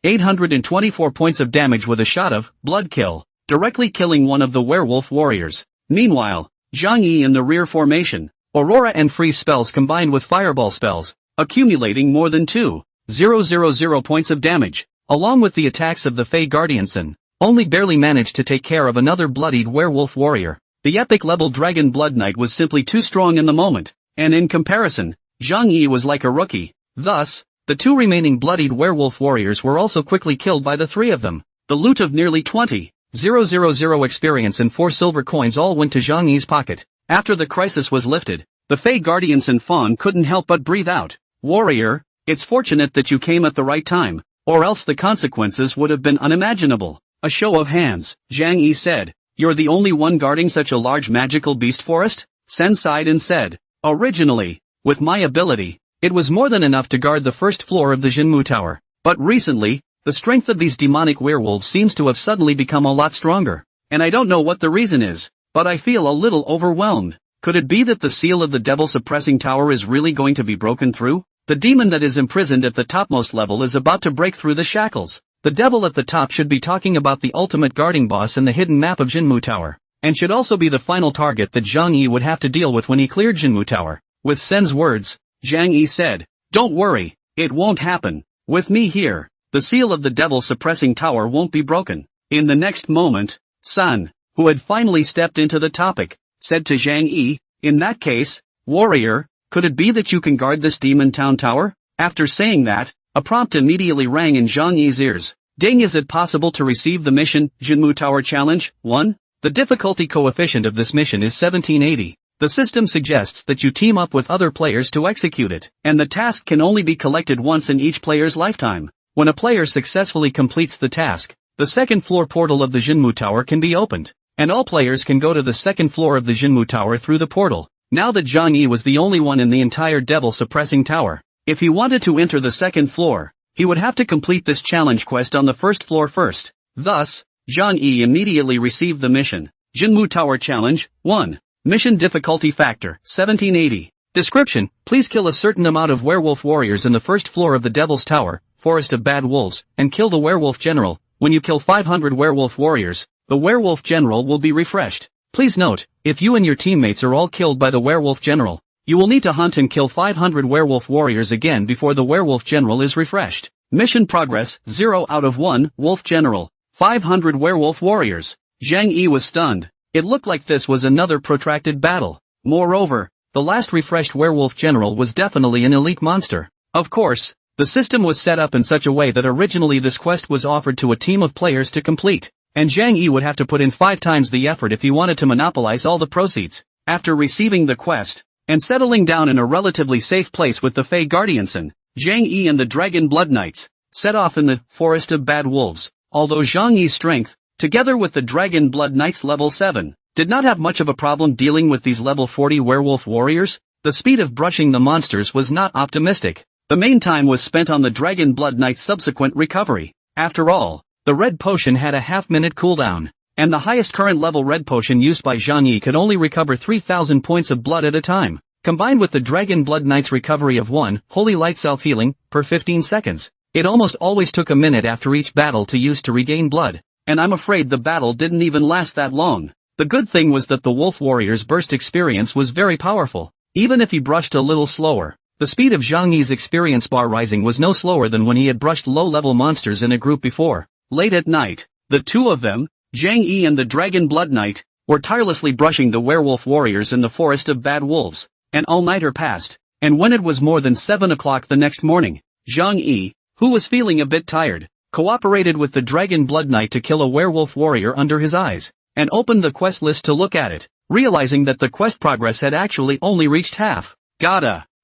824 points of damage with a shot of Blood Kill, directly killing one of the werewolf warriors. Meanwhile, Zhang Yi in the rear formation, Aurora and Freeze spells combined with Fireball spells, accumulating more than 2,000 points of damage, along with the attacks of the Fey Guardianson, only barely managed to take care of another bloodied werewolf warrior. The epic-level Dragon Blood Knight was simply too strong in the moment, and in comparison, Zhang Yi was like a rookie. Thus, the 2 remaining bloodied werewolf warriors were also quickly killed by the 3 of them. The loot of nearly 20,000 experience and 4 silver coins all went to Zhang Yi's pocket. After the crisis was lifted, the Fey Guardianson Fawn couldn't help but breathe out. Warrior, it's fortunate that you came at the right time, or else the consequences would have been unimaginable. A show of hands, Zhang Yi said. You're the only one guarding such a large magical beast forest? Sen sighed and said, originally, with my ability, it was more than enough to guard the first floor of the Jinmu Tower. But recently, the strength of these demonic werewolves seems to have suddenly become a lot stronger. And I don't know what the reason is, but I feel a little overwhelmed. Could it be that the seal of the Devil Suppressing Tower is really going to be broken through? The demon that is imprisoned at the topmost level is about to break through the shackles. The devil at the top should be talking about the ultimate guarding boss and the hidden map of Jinmu Tower, and should also be the final target that Zhang Yi would have to deal with when he cleared Jinmu Tower. With Sen's words, Zhang Yi said, don't worry, it won't happen. With me here, the seal of the Devil Suppressing Tower won't be broken. In the next moment, Sun, who had finally stepped into the topic, said to Zhang Yi, in that case, warrior, could it be that you can guard this Demon Town Tower? After saying that, a prompt immediately rang in Zhang Yi's ears. Ding, is it possible to receive the mission, Jinmu Tower Challenge 1? The difficulty coefficient of this mission is 1780. The system suggests that you team up with other players to execute it, and the task can only be collected once in each player's lifetime. When a player successfully completes the task, the second floor portal of the Jinmu Tower can be opened, and all players can go to the second floor of the Jinmu Tower through the portal. Now that Zhang Yi was the only one in the entire devil suppressing tower, if he wanted to enter the second floor, he would have to complete this challenge quest on the first floor first. Thus, Zhang Yi immediately received the mission. Jinmu Tower Challenge, 1. Mission Difficulty Factor, 1780. Description: please kill a certain amount of werewolf warriors in the first floor of the Devil's Tower, Forest of Bad Wolves, and kill the werewolf general. When you kill 500 werewolf warriors, the werewolf general will be refreshed. Please note, if you and your teammates are all killed by the werewolf general, you will need to hunt and kill 500 werewolf warriors again before the werewolf general is refreshed. Mission progress, 0 out of 1, wolf general. 500 werewolf warriors. Zhang Yi was stunned. It looked like this was another protracted battle. Moreover, the last refreshed werewolf general was definitely an elite monster. Of course, the system was set up in such a way that originally this quest was offered to a team of players to complete, and Zhang Yi would have to put in 5 times the effort if he wanted to monopolize all the proceeds. After receiving the quest, and settling down in a relatively safe place with the Fey Guardianson, Zhang Yi and the Dragon Blood Knights set off in the Forest of Bad Wolves. Although Zhang Yi's strength, together with the Dragon Blood Knights level 7, did not have much of a problem dealing with these level 40 werewolf warriors, the speed of brushing the monsters was not optimistic. The main time was spent on the Dragon Blood Knight's subsequent recovery. After all, the red potion had a half-minute cooldown, and the highest current level red potion used by Zhang Yi could only recover 3,000 points of blood at a time, combined with the Dragon Blood Knight's recovery of 1 Holy Light Self-Healing per 15 seconds. It almost always took a minute after each battle to use to regain blood, and I'm afraid the battle didn't even last that long. The good thing was that the Wolf Warrior's burst experience was very powerful. Even if he brushed a little slower, the speed of Zhang Yi's experience bar rising was no slower than when he had brushed low-level monsters in a group before. Late at night, the two of them, Zhang Yi and the Dragon Blood Knight, were tirelessly brushing the werewolf warriors in the Forest of Bad Wolves. An all-nighter passed, and when it was more than 7 o'clock the next morning, Zhang Yi, who was feeling a bit tired, cooperated with the Dragon Blood Knight to kill a werewolf warrior under his eyes, and opened the quest list to look at it, realizing that the quest progress had actually only reached half.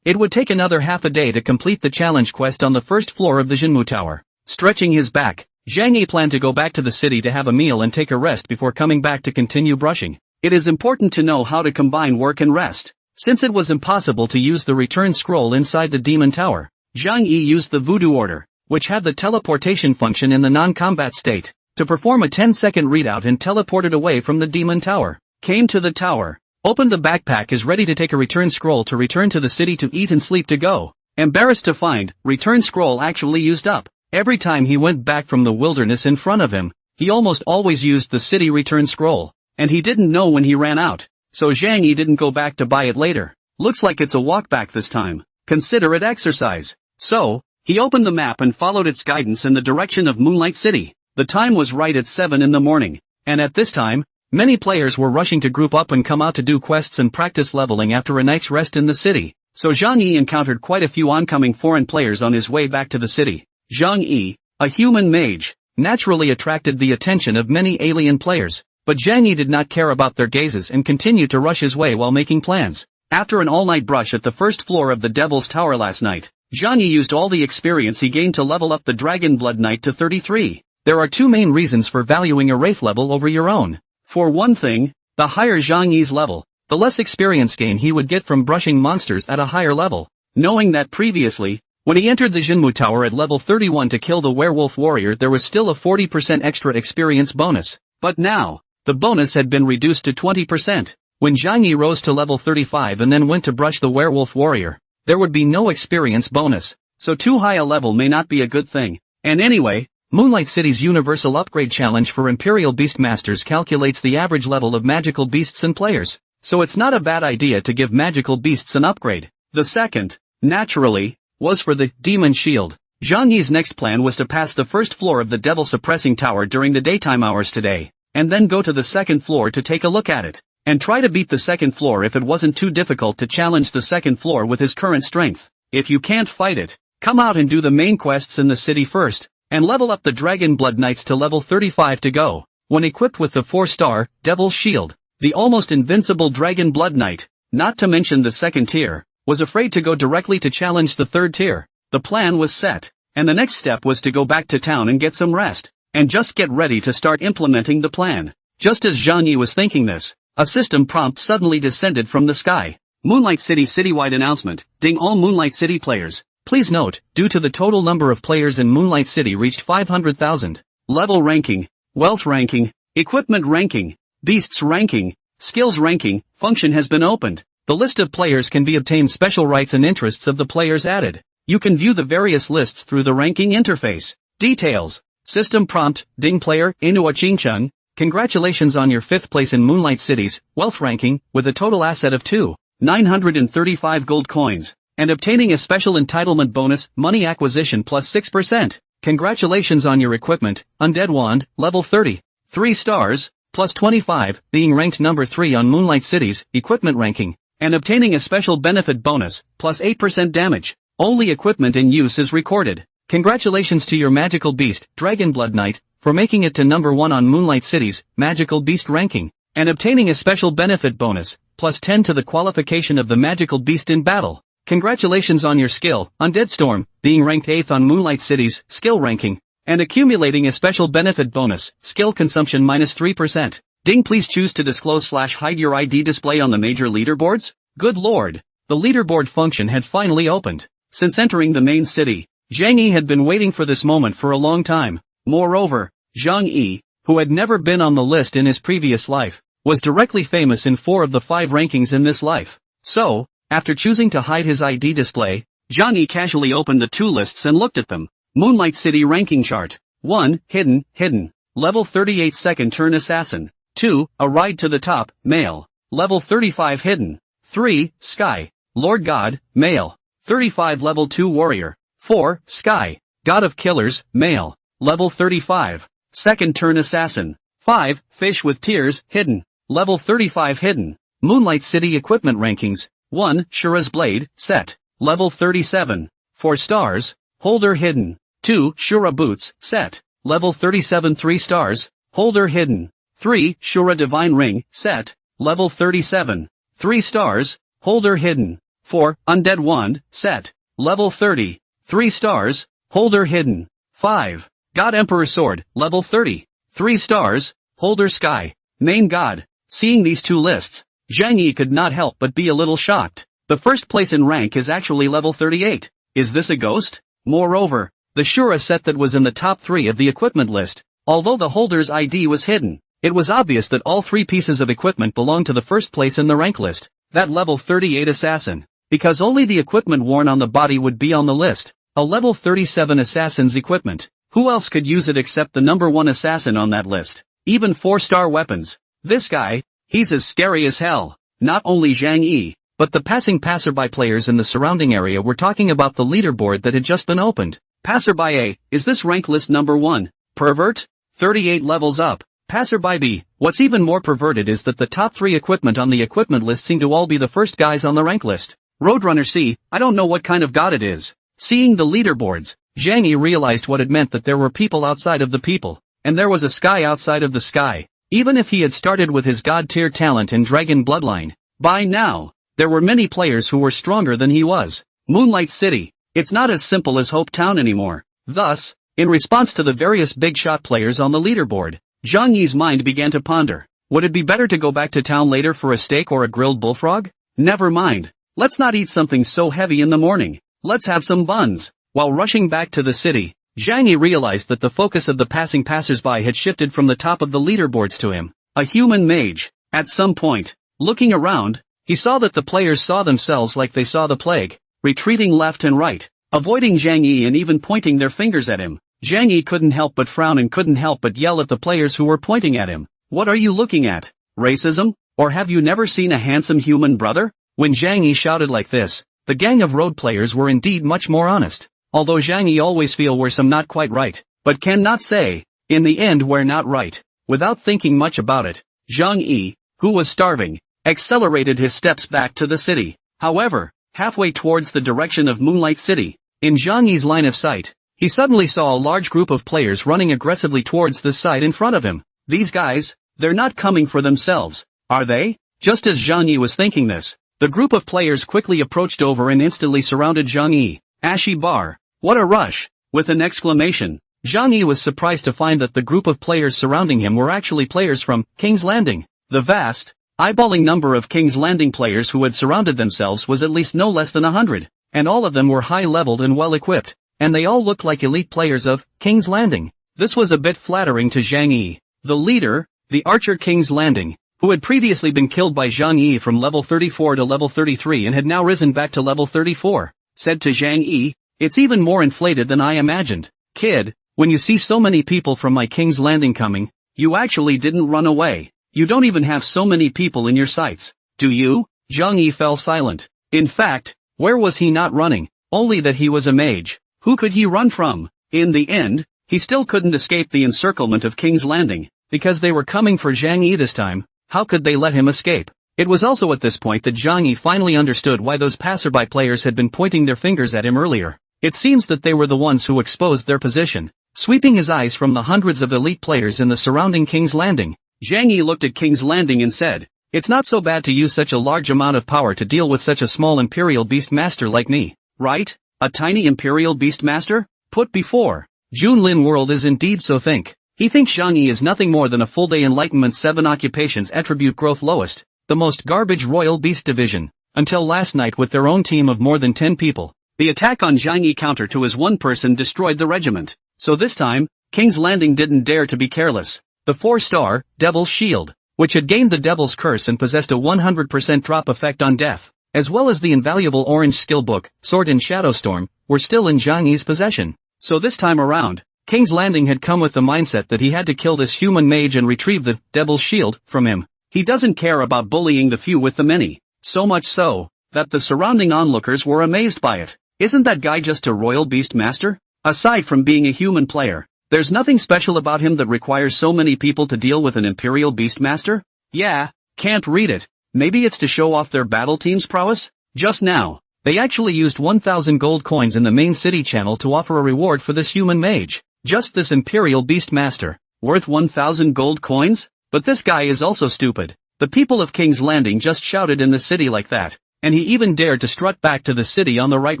It would take another half a day to complete the challenge quest on the first floor of the Jinmu Tower. Stretching his back, Zhang Yi planned to go back to the city to have a meal and take a rest before coming back to continue brushing. It is important to know how to combine work and rest. Since it was impossible to use the return scroll inside the Demon Tower, Zhang Yi used the Voodoo Order, which had the teleportation function in the non-combat state, to perform a 10-second readout and teleported away from the Demon Tower. Came to the tower, opened the backpack, is ready to take a return scroll to return to the city to eat and sleep to go. Embarrassed to find, return scroll actually used up. Every time he went back from the wilderness in front of him, he almost always used the city return scroll, and he didn't know when he ran out, so Zhang Yi didn't go back to buy it later. Looks like it's a walk back this time. Consider it exercise. So, he opened the map and followed its guidance in the direction of Moonlight City. The time was right at 7 in the morning, and at this time, many players were rushing to group up and come out to do quests and practice leveling after a night's rest in the city. So Zhang Yi encountered quite a few oncoming foreign players on his way back to the city. Zhang Yi, a human mage, naturally attracted the attention of many alien players, but Zhang Yi did not care about their gazes and continued to rush his way while making plans. After an all-night brush at the first floor of the Devil's Tower last night, Zhang Yi used all the experience he gained to level up the Dragon Blood Knight to 33. There are two main reasons for valuing a Wraith level over your own. For one thing, the higher Zhang Yi's level, the less experience gain he would get from brushing monsters at a higher level. Knowing that previously, when he entered the Jinmu Tower at level 31 to kill the werewolf warrior, there was still a 40% extra experience bonus. But now, the bonus had been reduced to 20%. When Zhang Yi rose to level 35 and then went to brush the werewolf warrior, there would be no experience bonus, so too high a level may not be a good thing. And anyway, Moonlight City's Universal Upgrade Challenge for Imperial Beastmasters calculates the average level of magical beasts and players, so it's not a bad idea to give magical beasts an upgrade. The second, naturally, was for the Demon Shield. Zhang Yi's next plan was to pass the first floor of the Devil Suppressing Tower during the daytime hours today, and then go to the second floor to take a look at it, and try to beat the second floor if it wasn't too difficult to challenge the second floor with his current strength. If you can't fight it, come out and do the main quests in the city first, and level up the Dragon Blood Knights to level 35 to go. When equipped with the 4-star Devil's Shield, the almost invincible Dragon Blood Knight, not to mention the second tier, was afraid to go directly to challenge the third tier. The plan was set, and the next step was to go back to town and get some rest, and just get ready to start implementing the plan. Just as Zhang Yi was thinking this, a system prompt suddenly descended from the sky. Moonlight City citywide announcement, ding all Moonlight City players. Please note, due to the total number of players in Moonlight City reached 500,000. Level ranking, wealth ranking, equipment ranking, beasts ranking, skills ranking, function has been opened. The list of players can be obtained special rights and interests of the players added. You can view the various lists through the ranking interface. Details. System prompt, ding player, Inua Chingchun. Congratulations on your 5th place in Moonlight City's wealth ranking, with a total asset of 2,935 gold coins, and obtaining a special entitlement bonus, money acquisition plus 6%. Congratulations on your equipment, Undead Wand, level 30. 3 stars, plus 25, being ranked number 3 on Moonlight City's equipment ranking, and obtaining a special benefit bonus, plus 8% damage. Only equipment in use is recorded. Congratulations to your magical beast, Dragon Blood Knight, for making it to number 1 on Moonlight City's magical beast ranking, and obtaining a special benefit bonus, plus 10 to the qualification of the magical beast in battle. Congratulations on your skill, Undead Storm, being ranked 8th on Moonlight City's skill ranking, and accumulating a special benefit bonus, skill consumption minus 3%. Ding, please choose to disclose/hide your ID display on the major leaderboards? Good lord. The leaderboard function had finally opened. Since entering the main city, Zhang Yi had been waiting for this moment for a long time. Moreover, Zhang Yi, who had never been on the list in his previous life, was directly famous in 4 of the 5 rankings in this life. So, after choosing to hide his ID display, Zhang Yi casually opened the 2 lists and looked at them. Moonlight City ranking chart. 1. Hidden. Level 38 second turn assassin. 2. A ride to the top, male. Level 35 hidden. 3. Sky. Lord God, male. 35 level 2 warrior. 4. Sky. God of killers, male. Level 35. Second turn assassin. 5. Fish with tears, hidden. Level 35 hidden. Moonlight City equipment rankings. 1. Shura's blade, set. Level 37. 4 stars. Holder hidden. 2. Shura boots, set. Level 37 3 stars. Holder hidden. 3. Shura divine ring, set. Level 37. 3 stars. Holder hidden. 4. Undead wand, set. Level 30. 3 stars. Holder hidden. 5. God Emperor sword, level 30. 3 stars. Holder sky. Main god. Seeing these 2 lists, Zhang Yi could not help but be a little shocked. The first place in rank is actually level 38. Is this a ghost? Moreover, the Shura set that was in the top 3 of the equipment list, although the holder's ID was hidden, it was obvious that all 3 pieces of equipment belonged to the first place in the rank list, that level 38 assassin, because only the equipment worn on the body would be on the list, a level 37 assassin's equipment. Who else could use it except the number 1 assassin on that list? Even 4-star weapons. This guy, he's as scary as hell. Not only Zhang Yi, but the passing passerby players in the surrounding area were talking about the leaderboard that had just been opened. Passerby A, is this rank list number 1? Pervert? 38 levels up. Passerby B, what's even more perverted is that the top 3 equipment on the equipment list seem to all be the first guys on the rank list. Roadrunner C, I don't know what kind of god it is. Seeing the leaderboards, Zhang Yi realized what it meant that there were people outside of the people, and there was a sky outside of the sky. Even if he had started with his god-tier talent and dragon bloodline, by now, there were many players who were stronger than he was. Moonlight City, it's not as simple as Hope Town anymore. Thus, in response to the various big shot players on the leaderboard, Zhang Yi's mind began to ponder. Would it be better to go back to town later for a steak or a grilled bullfrog? Never mind. Let's not eat something so heavy in the morning. Let's have some buns. While rushing back to the city, Zhang Yi realized that the focus of the passing passersby had shifted from the top of the leaderboards to him, a human mage. At some point, looking around, he saw that the players saw themselves like they saw the plague, retreating left and right, avoiding Zhang Yi and even pointing their fingers at him. Zhang Yi couldn't help but frown and couldn't help but yell at the players who were pointing at him. What are you looking at? Racism? Or have you never seen a handsome human brother? When Zhang Yi shouted like this, the gang of road players were indeed much more honest. Although Zhang Yi always feel were some not quite right, but cannot say, in the end we're not right. Without thinking much about it, Zhang Yi, who was starving, accelerated his steps back to the city. However, halfway towards the direction of Moonlight City, in Zhang Yi's line of sight, he suddenly saw a large group of players running aggressively towards the side in front of him. These guys, they're not coming for themselves, are they? Just as Zhang Yi was thinking this, the group of players quickly approached over and instantly surrounded Zhang Yi. Ashy bar. What a rush! With an exclamation, Zhang Yi was surprised to find that the group of players surrounding him were actually players from King's Landing. The vast, Eyeballing number of King's Landing players who had surrounded themselves was at least no less than 100, and all of them were high-leveled and well-equipped, and they all looked like elite players of King's Landing. This was a bit flattering to Zhang Yi. The leader, the archer King's Landing, who had previously been killed by Zhang Yi from level 34 to level 33 and had now risen back to level 34, said to Zhang Yi, "It's even more inflated than I imagined. Kid, when you see so many people from my King's Landing coming, you actually didn't run away. You don't even have so many people in your sights, do you?" Zhang Yi fell silent. In fact, where was he not running? Only that he was a mage. Who could he run from? In the end, he still couldn't escape the encirclement of King's Landing, because they were coming for Zhang Yi this time. How could they let him escape? It was also at this point that Zhang Yi finally understood why those passerby players had been pointing their fingers at him earlier. It seems that they were the ones who exposed their position. Sweeping his eyes from the hundreds of elite players in the surrounding King's Landing, Zhang Yi looked at King's Landing and said, "It's not so bad to use such a large amount of power to deal with such a small Imperial Beastmaster like me, right? A tiny Imperial Beastmaster? Put before Junlin world is indeed so think." He thinks Zhang Yi is nothing more than a full-day Enlightenment 7 occupations attribute growth lowest, the most garbage Royal Beast Division, until last night with their own team of more than 10 people. The attack on Zhang Yi counter to his one person destroyed the regiment. So this time, King's Landing didn't dare to be careless. The 4-star, Devil's Shield, which had gained the Devil's Curse and possessed a 100% drop effect on death, as well as the invaluable orange skill book, Sword and Shadowstorm, were still in Zhang Yi's possession. So this time around, King's Landing had come with the mindset that he had to kill this human mage and retrieve the Devil's Shield from him. He doesn't care about bullying the few with the many. So much so, that the surrounding onlookers were amazed by it. Isn't that guy just a Royal Beast Master? Aside from being a human player, there's nothing special about him that requires so many people to deal with an Imperial Beastmaster? Yeah, can't read it. Maybe it's to show off their battle team's prowess? Just now, they actually used 1,000 gold coins in the main city channel to offer a reward for this human mage. Just this Imperial Beastmaster, worth 1,000 gold coins? But this guy is also stupid. The people of King's Landing just shouted in the city like that, and he even dared to strut back to the city on the right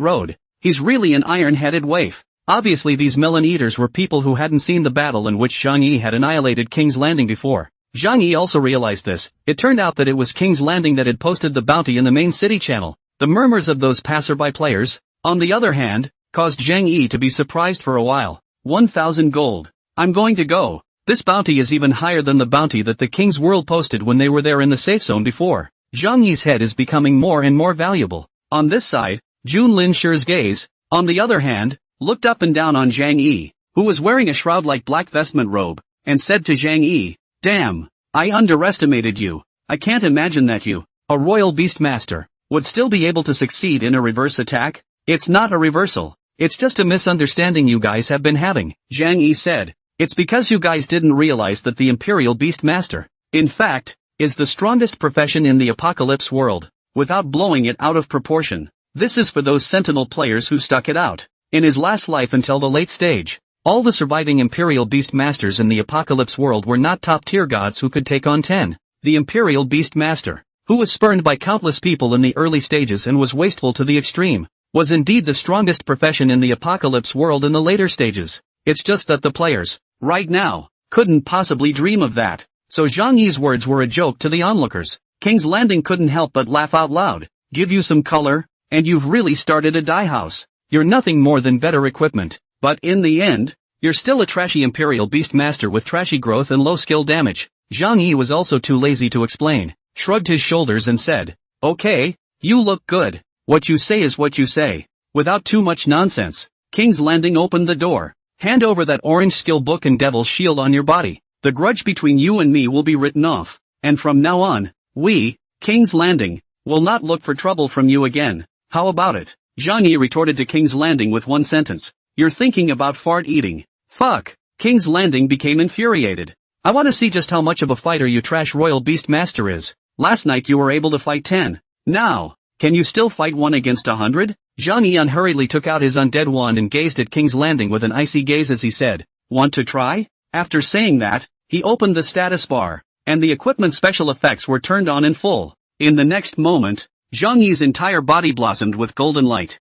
road. He's really an iron-headed waif. Obviously these melon eaters were people who hadn't seen the battle in which Zhang Yi had annihilated King's Landing before. Zhang Yi also realized this. It turned out that it was King's Landing that had posted the bounty in the main city channel. The murmurs of those passerby players, on the other hand, caused Zhang Yi to be surprised for a while. 1,000 gold. I'm going to go. This bounty is even higher than the bounty that the King's World posted when they were there in the safe zone before. Zhang Yi's head is becoming more and more valuable. On this side, Jun Lin Shi's gaze, on the other hand, looked up and down on Zhang Yi, who was wearing a shroud-like black vestment robe, and said to Zhang Yi, "Damn, I underestimated you. I can't imagine that you, a Royal Beastmaster, would still be able to succeed in a reverse attack. It's not a reversal. It's just a misunderstanding you guys have been having," Zhang Yi said. "It's because you guys didn't realize that the Imperial Beastmaster, in fact, is the strongest profession in the apocalypse world, without blowing it out of proportion. This is for those Sentinel players who stuck it out. In his last life until the late stage, all the surviving Imperial Beastmasters in the apocalypse world were not top-tier gods who could take on 10. The Imperial Beastmaster, who was spurned by countless people in the early stages and was wasteful to the extreme, was indeed the strongest profession in the apocalypse world in the later stages. It's just that the players, right now, couldn't possibly dream of that." So Zhang Yi's words were a joke to the onlookers. King's Landing couldn't help but laugh out loud. "Give you some color, and you've really started a dye house. You're nothing more than better equipment. But in the end, you're still a trashy Imperial Beastmaster with trashy growth and low skill damage." Zhang Yi was also too lazy to explain, shrugged his shoulders and said, "Okay, you look good. What you say is what you say." Without too much nonsense, King's Landing opened the door. "Hand over that orange skill book and Devil's Shield on your body. The grudge between you and me will be written off, and from now on, we, King's Landing, will not look for trouble from you again. How about it?" Zhang Yi retorted to King's Landing with one sentence. "You're thinking about fart eating." Fuck. King's Landing became infuriated. "I want to see just how much of a fighter you trash Royal Beastmaster is. Last night you were able to fight 10. Now, can you still fight 1 against 100? Zhang Yi unhurriedly took out his undead wand and gazed at King's Landing with an icy gaze as he said, "Want to try?" After saying that, he opened the status bar, and the equipment special effects were turned on in full. In the next moment, Zhang Yi's entire body blossomed with golden light.